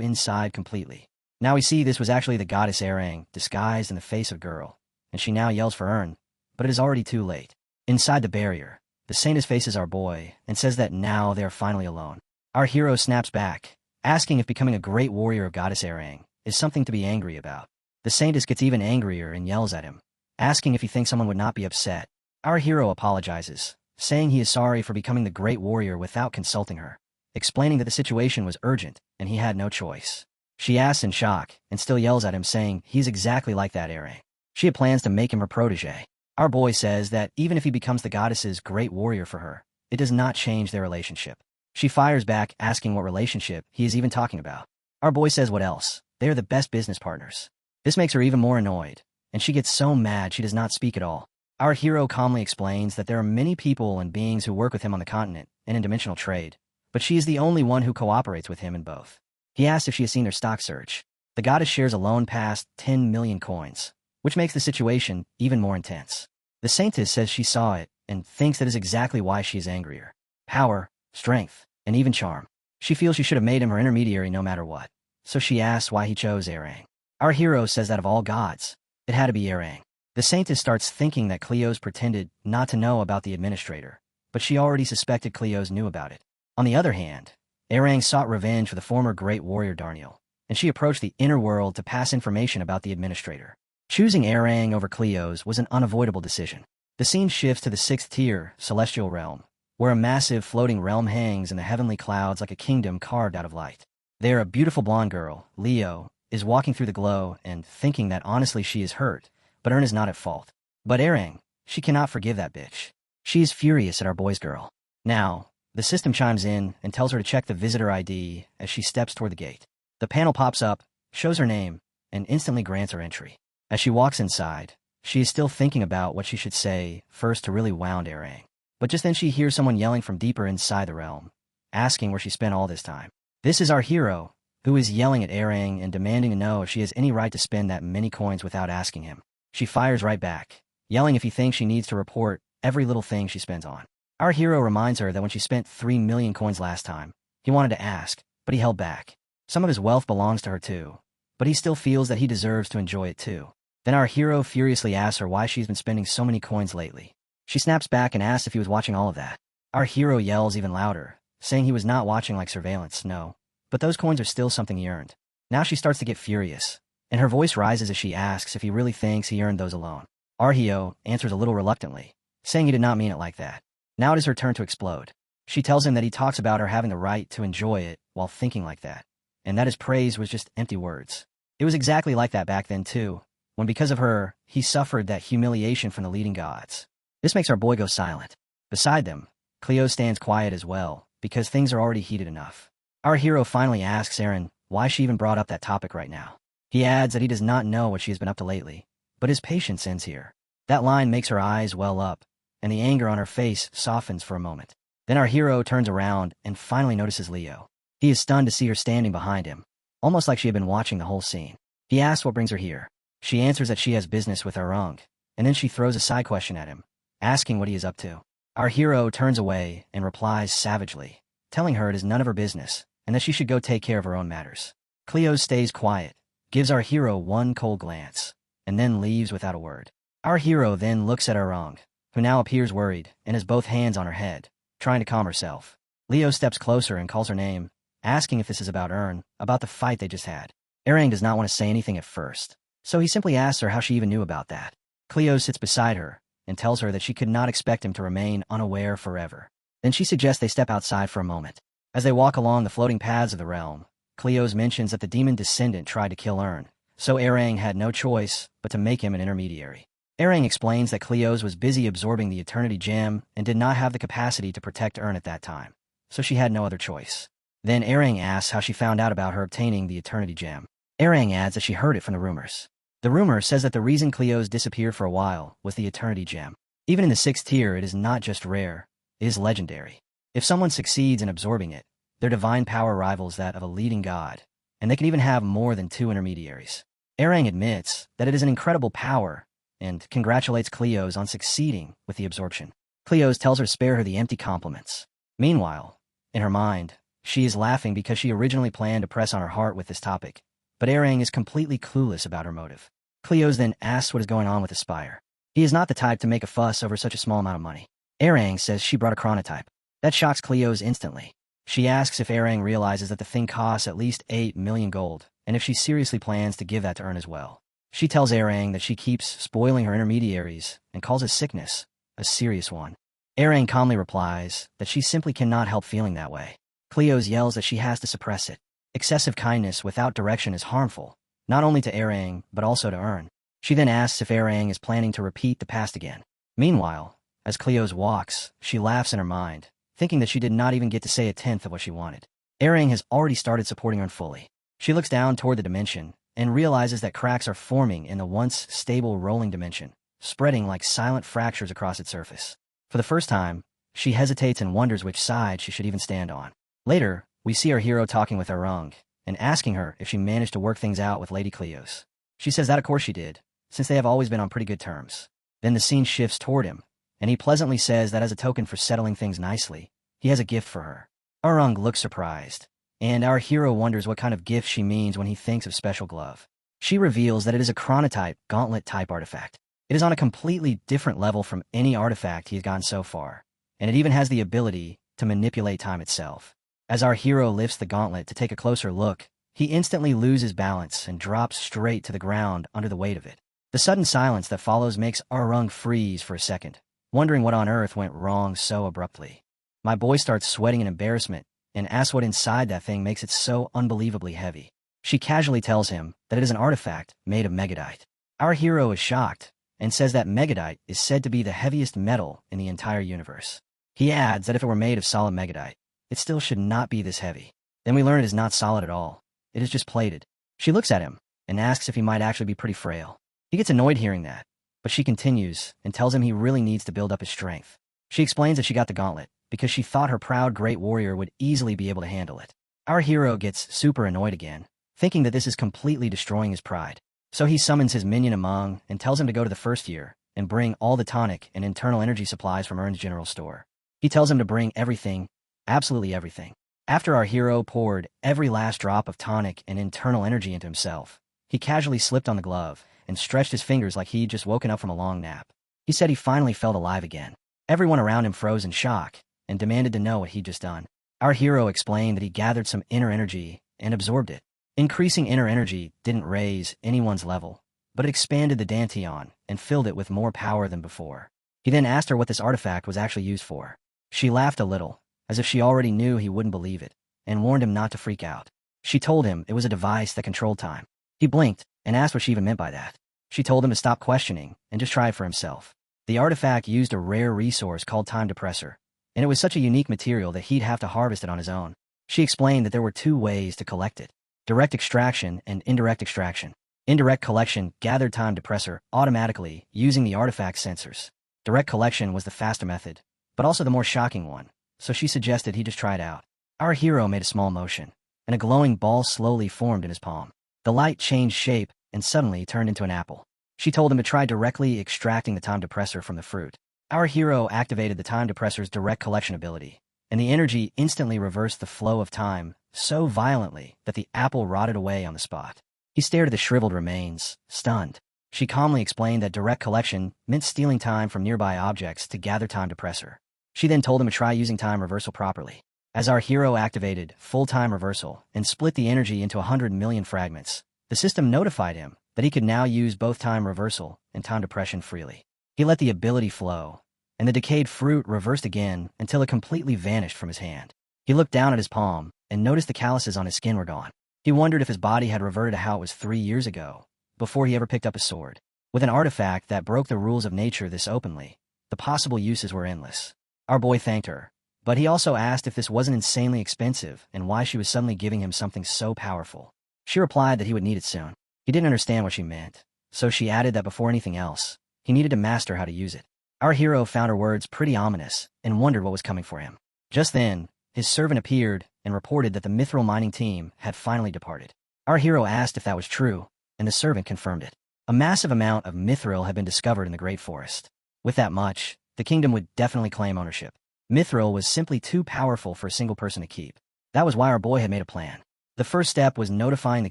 Speaker 1: inside completely. Now we see this was actually the goddess Erang, disguised in the face of girl, and she now yells for Ern, but it is already too late. Inside the barrier, the saintess faces our boy and says that now they are finally alone. Our hero snaps back, asking if becoming a great warrior of goddess Erang is something to be angry about. The saintess gets even angrier and yells at him, asking if he thinks someone would not be upset. Our hero apologizes, saying he is sorry for becoming the great warrior without consulting her, explaining that the situation was urgent and he had no choice. She asks in shock and still yells at him, saying he's exactly like that Erang. She had plans to make him her protege. Our boy says that even if he becomes the goddess's great warrior for her, it does not change their relationship. She fires back, asking what relationship he is even talking about. Our boy says what else? They are the best business partners. This makes her even more annoyed, and she gets so mad she does not speak at all. Our hero calmly explains that there are many people and beings who work with him on the continent and in dimensional trade, but she is the only one who cooperates with him in both. He asks if she has seen their stock surge. The goddess shares a loan past 10 million coins, which makes the situation even more intense. The saintess says she saw it and thinks that is exactly why she is angrier. Power, strength, and even charm. She feels she should have made him her intermediary no matter what, so she asks why he chose Erang. Our hero says that of all gods, it had to be Erang. The saintess starts thinking that Cleos pretended not to know about the administrator, but she already suspected Cleos knew about it. On the other hand, Erang sought revenge for the former great warrior Darniel, and she approached the inner world to pass information about the administrator. Choosing Erang over Cleos was an unavoidable decision. The scene shifts to the 6th tier, celestial realm, where a massive floating realm hangs in the heavenly clouds like a kingdom carved out of light. There, a beautiful blonde girl, Leo, is walking through the glow and thinking that honestly she is hurt, but Ern is not at fault. But Erang, she cannot forgive that bitch. She is furious at our boy's girl. Now, the system chimes in and tells her to check the visitor ID as she steps toward the gate. The panel pops up, shows her name, and instantly grants her entry. As she walks inside, she is still thinking about what she should say first to really wound Erang. But just then she hears someone yelling from deeper inside the realm, asking where she spent all this time. This is our hero, who is yelling at Erang and demanding to know if she has any right to spend that many coins without asking him. She fires right back, yelling if he thinks she needs to report every little thing she spends on. Our hero reminds her that when she spent 3 million coins last time, he wanted to ask, but he held back. Some of his wealth belongs to her too, but he still feels that he deserves to enjoy it too. Then our hero furiously asks her why she's been spending so many coins lately. She snaps back and asks if he was watching all of that. Our hero yells even louder, saying he was not watching like surveillance, no. But those coins are still something he earned. Now she starts to get furious, and her voice rises as she asks if he really thinks he earned those alone. Our hero answers a little reluctantly, saying he did not mean it like that. Now it is her turn to explode. She tells him that he talks about her having the right to enjoy it while thinking like that, and that his praise was just empty words. It was exactly like that back then too, when because of her, he suffered that humiliation from the leading gods. This makes our boy go silent. Beside them, Cleo stands quiet as well, because things are already heated enough. Our hero finally asks Erin why she even brought up that topic right now. He adds that he does not know what she has been up to lately, but his patience ends here. That line makes her eyes well up, and the anger on her face softens for a moment. Then our hero turns around and finally notices Leo. He is stunned to see her standing behind him, almost like she had been watching the whole scene. He asks what brings her here. She answers that she has business with Arung, and then she throws a side question at him, asking what he is up to. Our hero turns away and replies savagely, telling her it is none of her business, and that she should go take care of her own matters. Cleo stays quiet, gives our hero one cold glance, and then leaves without a word. Our hero then looks at Arung, who now appears worried and has both hands on her head, trying to calm herself. Leo steps closer and calls her name, asking if this is about Ern, about the fight they just had. Erang does not want to say anything at first, so he simply asks her how she even knew about that. Cleo sits beside her and tells her that she could not expect him to remain unaware forever. Then she suggests they step outside for a moment. As they walk along the floating paths of the realm, Cleo's mentions that the demon descendant tried to kill Ern, so Erang had no choice but to make him an intermediary. Erang explains that Cleo's was busy absorbing the Eternity Gem and did not have the capacity to protect Ern at that time, so she had no other choice. Then Erang asks how she found out about her obtaining the Eternity Gem. Erang adds that she heard it from the rumors. The rumor says that the reason Cleo's disappeared for a while was the Eternity Gem. Even in the 6th tier, it is not just rare, it is legendary. If someone succeeds in absorbing it, their divine power rivals that of a leading god, and they can even have more than 2 intermediaries. Erang admits that it is an incredible power and congratulates Cleos on succeeding with the absorption. Cleos tells her to spare her the empty compliments. Meanwhile, in her mind, she is laughing because she originally planned to press on her heart with this topic, but Erang is completely clueless about her motive. Cleos then asks what is going on with Aspire. He is not the type to make a fuss over such a small amount of money. Erang says she brought a chronotype. That shocks Cleos instantly. She asks if Erang realizes that the thing costs at least 8 million gold, and if she seriously plans to give that to Ern as well. She tells Erang that she keeps spoiling her intermediaries and calls it sickness, a serious one. Erang calmly replies that she simply cannot help feeling that way. Cleos yells that she has to suppress it. Excessive kindness without direction is harmful, not only to Erang, but also to Ern. She then asks if Erang is planning to repeat the past again. Meanwhile, as Cleos walks, she laughs in her mind, thinking that she did not even get to say a tenth of what she wanted. Erang has already started supporting Ern fully. She looks down toward the dimension and realizes that cracks are forming in the once stable rolling dimension, spreading like silent fractures across its surface. For the first time, she hesitates and wonders which side she should even stand on. Later, we see our hero talking with Erang and asking her if she managed to work things out with Lady Cleos. She says that of course she did, since they have always been on pretty good terms. Then the scene shifts toward him, and he pleasantly says that as a token for settling things nicely, he has a gift for her. Erang looks surprised, and our hero wonders what kind of gift she means when he thinks of Special Glove. She reveals that it is a chronotype gauntlet-type artifact. It is on a completely different level from any artifact he has gotten so far, and it even has the ability to manipulate time itself. As our hero lifts the gauntlet to take a closer look, he instantly loses balance and drops straight to the ground under the weight of it. The sudden silence that follows makes Erang freeze for a second, wondering what on earth went wrong so abruptly. My boy starts sweating in embarrassment and asks what inside that thing makes it so unbelievably heavy. She casually tells him that it is an artifact made of megadite. Our hero is shocked and says that megadite is said to be the heaviest metal in the entire universe. He adds that if it were made of solid megadite, it still should not be this heavy. Then we learn it is not solid at all. It is just plated. She looks at him and asks if he might actually be pretty frail. He gets annoyed hearing that, but she continues and tells him he really needs to build up his strength. She explains that she got the gauntlet because she thought her proud great warrior would easily be able to handle it. Our hero gets super annoyed again, thinking that this is completely destroying his pride. So he summons his minion Among and tells him to go to the first year and bring all the tonic and internal energy supplies from Ern's general store. He tells him to bring everything, absolutely everything. After our hero poured every last drop of tonic and internal energy into himself, he casually slipped on the glove and stretched his fingers like he'd just woken up from a long nap. He said he finally felt alive again. Everyone around him froze in shock and demanded to know what he'd just done. Our hero explained that he gathered some inner energy and absorbed it. Increasing inner energy didn't raise anyone's level, but it expanded the Danteon and filled it with more power than before. He then asked her what this artifact was actually used for. She laughed a little, as if she already knew he wouldn't believe it, and warned him not to freak out. She told him it was a device that controlled time. He blinked and asked what she even meant by that. She told him to stop questioning and just try it for himself. The artifact used a rare resource called Time Depressor, and it was such a unique material that he'd have to harvest it on his own. She explained that there were two ways to collect it: direct extraction and indirect extraction. Indirect collection gathered Time Depressor automatically using the artifact sensors. Direct collection was the faster method, but also the more shocking one, so she suggested he just try it out. Our hero made a small motion, and a glowing ball slowly formed in his palm. The light changed shape and suddenly turned into an apple. She told him to try directly extracting the Time Depressor from the fruit. Our hero activated the Time Depressor's direct collection ability, and the energy instantly reversed the flow of time so violently that the apple rotted away on the spot. He stared at the shriveled remains, stunned. She calmly explained that direct collection meant stealing time from nearby objects to gather Time Depressor. She then told him to try using time reversal properly. As our hero activated full time reversal and split the energy into 100 million fragments, the system notified him that he could now use both time reversal and time depression freely. He let the ability flow, and the decayed fruit reversed again until it completely vanished from his hand. He looked down at his palm and noticed the calluses on his skin were gone. He wondered if his body had reverted to how it was 3 years ago, before he ever picked up a sword. With an artifact that broke the rules of nature this openly, the possible uses were endless. Our boy thanked her, but he also asked if this wasn't insanely expensive and why she was suddenly giving him something so powerful. She replied that he would need it soon. He didn't understand what she meant, so she added that before anything else, he needed to master how to use it. Our hero found her words pretty ominous and wondered what was coming for him. Just then, his servant appeared and reported that the mithril mining team had finally departed. Our hero asked if that was true, and the servant confirmed it. A massive amount of mithril had been discovered in the Great Forest. With that much, the kingdom would definitely claim ownership. Mithril was simply too powerful for a single person to keep. That was why our boy had made a plan. The first step was notifying the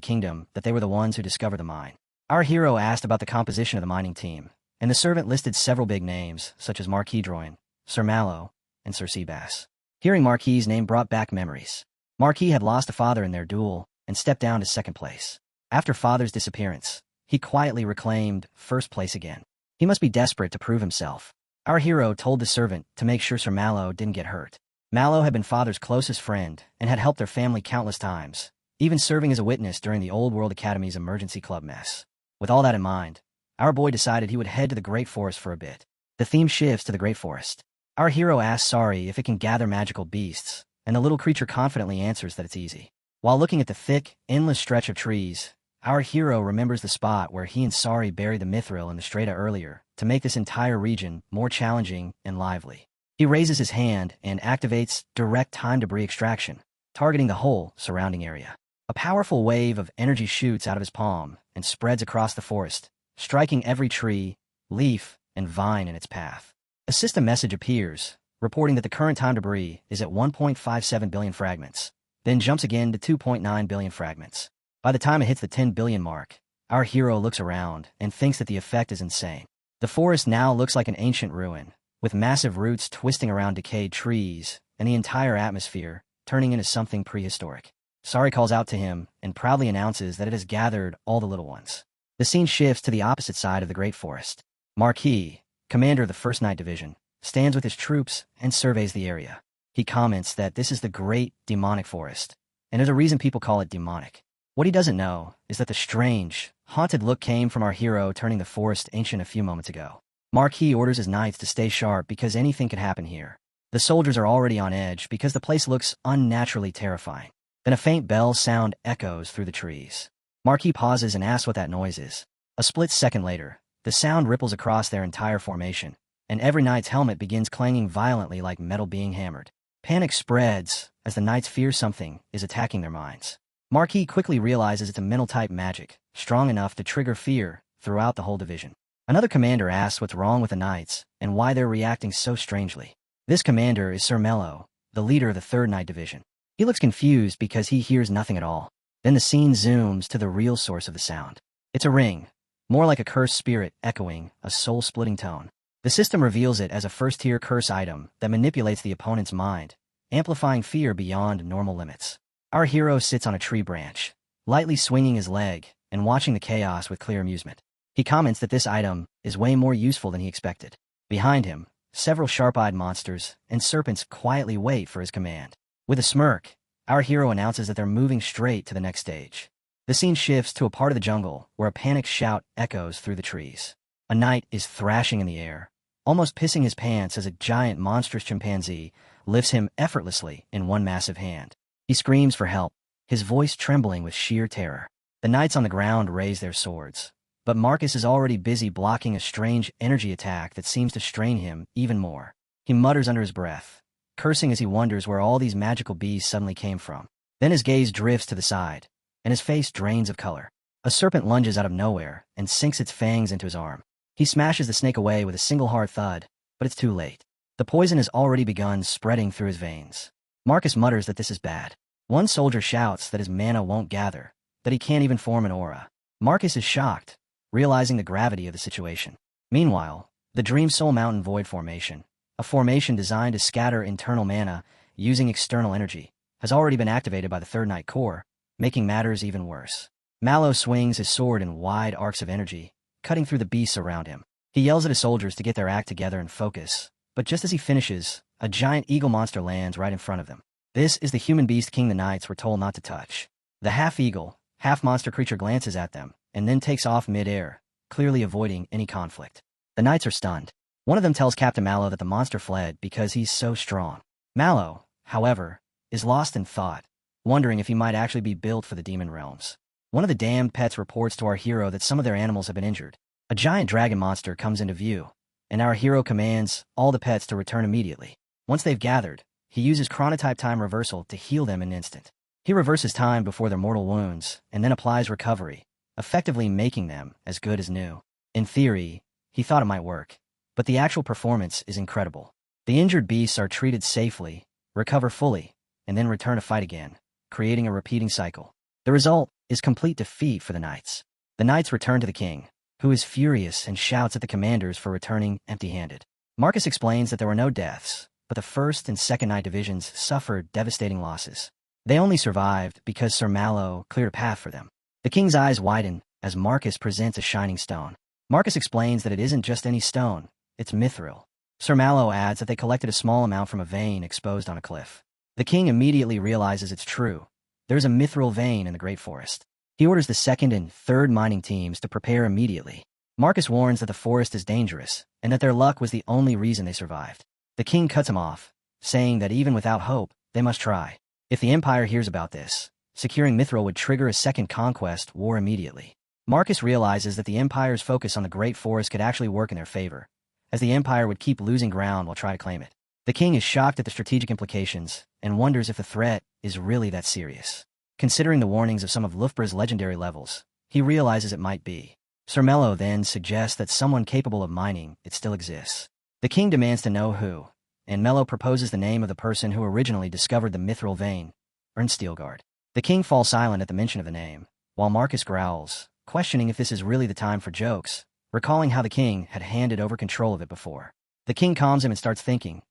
Speaker 1: kingdom that they were the ones who discovered the mine. Our hero asked about the composition of the mining team, and the servant listed several big names, such as Marquis Droin, Sir Mallow, and Sir Seabass. Hearing Marquis's name brought back memories. Marquis had lost a father in their duel and stepped down to second place. After father's disappearance, he quietly reclaimed first place again. He must be desperate to prove himself. Our hero told the servant to make sure Sir Mallow didn't get hurt. Mallow had been father's closest friend and had helped their family countless times, even serving as a witness during the Old World Academy's emergency club mess. With all that in mind, our boy decided he would head to the Great Forest for a bit. The theme shifts to the Great Forest. Our hero asks Sari if it can gather magical beasts, and the little creature confidently answers that it's easy. While looking at the thick, endless stretch of trees, our hero remembers the spot where he and Sari buried the mithril in the strata earlier to make this entire region more challenging and lively. He raises his hand and activates direct time debris extraction, targeting the whole surrounding area. A powerful wave of energy shoots out of his palm and spreads across the forest, striking every tree, leaf, and vine in its path. A system message appears, reporting that the current time debris is at 1.57 billion fragments, then jumps again to 2.9 billion fragments. By the time it hits the 10 billion mark, our hero looks around and thinks that the effect is insane. The forest now looks like an ancient ruin, with massive roots twisting around decayed trees, and the entire atmosphere turning into something prehistoric. Sari calls out to him and proudly announces that it has gathered all the little ones. The scene shifts to the opposite side of the Great Forest. Marquis, commander of the 1st Night Division, stands with his troops and surveys the area. He comments that this is the Great Demonic Forest, and there's a reason people call it demonic. What he doesn't know is that the strange, haunted look came from our hero turning the forest ancient a few moments ago. Marquis orders his knights to stay sharp because anything could happen here. The soldiers are already on edge because the place looks unnaturally terrifying. Then a faint bell sound echoes through the trees. Marquis pauses and asks what that noise is. A split second later, the sound ripples across their entire formation, and every knight's helmet begins clanging violently like metal being hammered. Panic spreads as the knights fear something is attacking their minds. Marquis quickly realizes it's a mental-type magic, strong enough to trigger fear throughout the whole division. Another commander asks what's wrong with the knights and why they're reacting so strangely. This commander is Sir Mello, the leader of the 3rd Night Division. He looks confused because he hears nothing at all. Then the scene zooms to the real source of the sound. It's a ring, more like a cursed spirit echoing a soul-splitting tone. The system reveals it as a first-tier curse item that manipulates the opponent's mind, amplifying fear beyond normal limits. Our hero sits on a tree branch, lightly swinging his leg and watching the chaos with clear amusement. He comments that this item is way more useful than he expected. Behind him, several sharp-eyed monsters and serpents quietly wait for his command. With a smirk, our hero announces that they're moving straight to the next stage. The scene shifts to a part of the jungle where a panicked shout echoes through the trees. A knight is thrashing in the air, almost pissing his pants as a giant monstrous chimpanzee lifts him effortlessly in one massive hand. He screams for help, his voice trembling with sheer terror. The knights on the ground raise their swords, but Marcus is already busy blocking a strange energy attack that seems to strain him even more. He mutters under his breath, cursing as he wonders where all these magical beasts suddenly came from. Then his gaze drifts to the side, and his face drains of color. A serpent lunges out of nowhere and sinks its fangs into his arm. He smashes the snake away with a single hard thud, but it's too late. The poison has already begun spreading through his veins. Marcus mutters that this is bad. One soldier shouts that his mana won't gather, that he can't even form an aura. Marcus is shocked, realizing the gravity of the situation. Meanwhile, the Dream Soul Mountain Void Formation, a formation designed to scatter internal mana using external energy, has already been activated by the 3rd Night Corps, making matters even worse. Mallow swings his sword in wide arcs of energy, cutting through the beasts around him. He yells at his soldiers to get their act together and focus, but just as he finishes, a giant eagle monster lands right in front of them. This is the human beast king the knights were told not to touch. The half-eagle, half-monster creature glances at them, and then takes off mid-air, clearly avoiding any conflict. The knights are stunned. One of them tells Captain Mallow that the monster fled because he's so strong. Mallow, however, is lost in thought, wondering if he might actually be built for the demon realms. One of the damned pets reports to our hero that some of their animals have been injured. A giant dragon monster comes into view, and our hero commands all the pets to return immediately. Once they've gathered, he uses chronotype time reversal to heal them in an instant. He reverses time before their mortal wounds, and then applies recovery, effectively making them as good as new. In theory, he thought it might work, but the actual performance is incredible. The injured beasts are treated safely, recover fully, and then return to fight again, creating a repeating cycle. The result is complete defeat for the knights. The knights return to the king, who is furious and shouts at the commanders for returning empty-handed. Marcus explains that there were no deaths, but the first and second knight divisions suffered devastating losses. They only survived because Sir Mallow cleared a path for them. The king's eyes widen as Marcus presents a shining stone. Marcus explains that it isn't just any stone, it's mithril. Sir Mallow adds that they collected a small amount from a vein exposed on a cliff. The king immediately realizes it's true. There's a mithril vein in the Great Forest. He orders the second and third mining teams to prepare immediately. Marcus warns that the forest is dangerous, and that their luck was the only reason they survived. The king cuts him off, saying that even without hope, they must try. If the Empire hears about this, securing mithril would trigger a second conquest war immediately. Marcus realizes that the Empire's focus on the Great Forest could actually work in their favor, as the Empire would keep losing ground while trying to claim it. The king is shocked at the strategic implications, and wonders if the threat is really that serious. Considering the warnings of some of Loughborough's legendary levels, he realizes it might be. Sir Mello then suggests that someone capable of mining it still exists. The king demands to know who, and Mello proposes the name of the person who originally discovered the mithril vein, Ernst Steelguard. The king falls silent at the mention of the name, while Marcus growls, questioning if this is really the time for jokes, recalling how the king had handed over control of it before. The king calms him and starts thinking,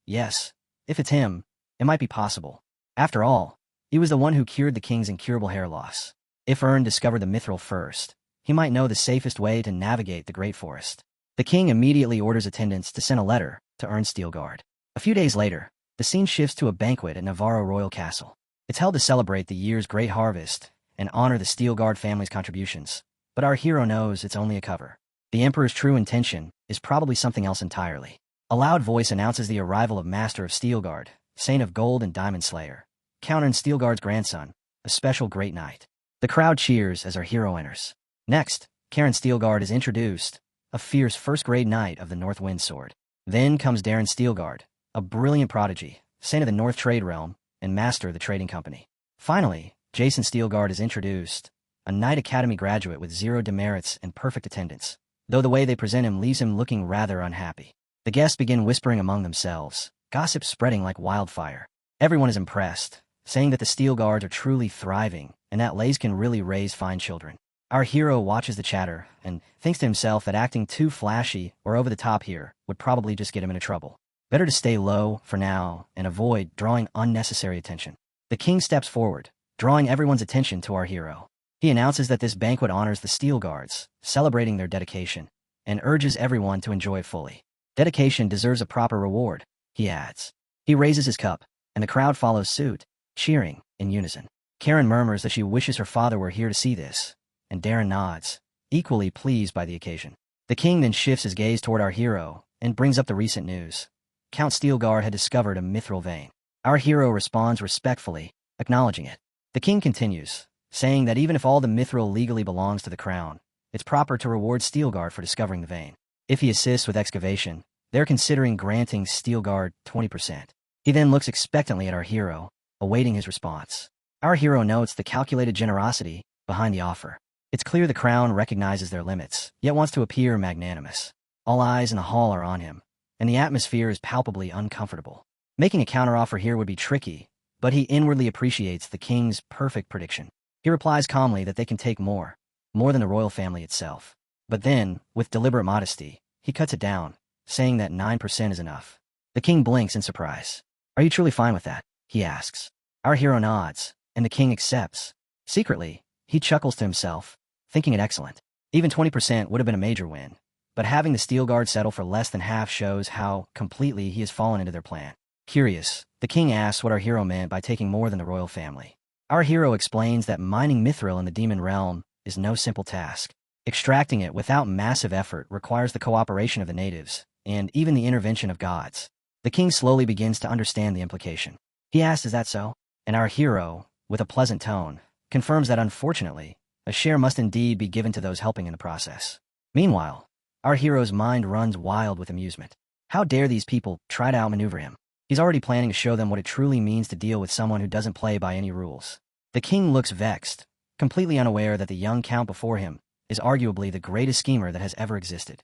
Speaker 1: yes, if it's him, it might be possible. After all, he was the one who cured the king's incurable hair loss. If Ern discovered the mithril first, he might know the safest way to navigate the Great Forest. The king immediately orders attendants to send a letter to Ernst Steelguard. A few days later, the scene shifts to a banquet at Navarro Royal Castle. It's held to celebrate the year's great harvest and honor the Steelguard family's contributions, but our hero knows it's only a cover. The Emperor's true intention is probably something else entirely. A loud voice announces the arrival of Master of Steelguard, Saint of Gold and Diamond Slayer, Count Ernst Steelguard's grandson, a special great knight. The crowd cheers as our hero enters. Next, Karen Steelguard is introduced, a fierce first-grade knight of the North Wind Sword. Then comes Darren Steelguard, a brilliant prodigy, Saint of the North Trade Realm, and Master of the Trading Company. Finally, Jason Steelguard is introduced, a Knight Academy graduate with 0 demerits and perfect attendance, though the way they present him leaves him looking rather unhappy. The guests begin whispering among themselves, gossip spreading like wildfire. Everyone is impressed, saying that the Steelguards are truly thriving and that Lays can really raise fine children. Our hero watches the chatter and thinks to himself that acting too flashy or over the top here would probably just get him into trouble. Better to stay low for now and avoid drawing unnecessary attention. The king steps forward, drawing everyone's attention to our hero. He announces that this banquet honors the Steelguards, celebrating their dedication, and urges everyone to enjoy it fully. Dedication deserves a proper reward, he adds. He raises his cup, and the crowd follows suit, cheering in unison. Karen murmurs that she wishes her father were here to see this, and Darren nods, equally pleased by the occasion. The king then shifts his gaze toward our hero and brings up the recent news. Count Steelguard had discovered a mithril vein. Our hero responds respectfully, acknowledging it. The king continues, saying that even if all the mithril legally belongs to the crown, it's proper to reward Steelguard for discovering the vein. If he assists with excavation, they're considering granting Steelguard 20%. He then looks expectantly at our hero, awaiting his response. Our hero notes the calculated generosity behind the offer. It's clear the crown recognizes their limits, yet wants to appear magnanimous. All eyes in the hall are on him, and the atmosphere is palpably uncomfortable. Making a counteroffer here would be tricky, but he inwardly appreciates the king's perfect prediction. He replies calmly that they can take more than the royal family itself. But then, with deliberate modesty, he cuts it down, saying that 9% is enough. The king blinks in surprise. Are you truly fine with that? He asks. Our hero nods, and the king accepts. Secretly, he chuckles to himself, thinking it excellent. Even 20% would have been a major win, but having the Steelguard settle for less than half shows how completely he has fallen into their plan. Curious, the king asks what our hero meant by taking more than the royal family. Our hero explains that mining mithril in the demon realm is no simple task. Extracting it without massive effort requires the cooperation of the natives, and even the intervention of gods. The king slowly begins to understand the implication. He asks, is that so? And our hero, with a pleasant tone, confirms that unfortunately, a share must indeed be given to those helping in the process. Meanwhile, our hero's mind runs wild with amusement. How dare these people try to outmaneuver him? He's already planning to show them what it truly means to deal with someone who doesn't play by any rules. The king looks vexed, completely unaware that the young count before him is arguably the greatest schemer that has ever existed.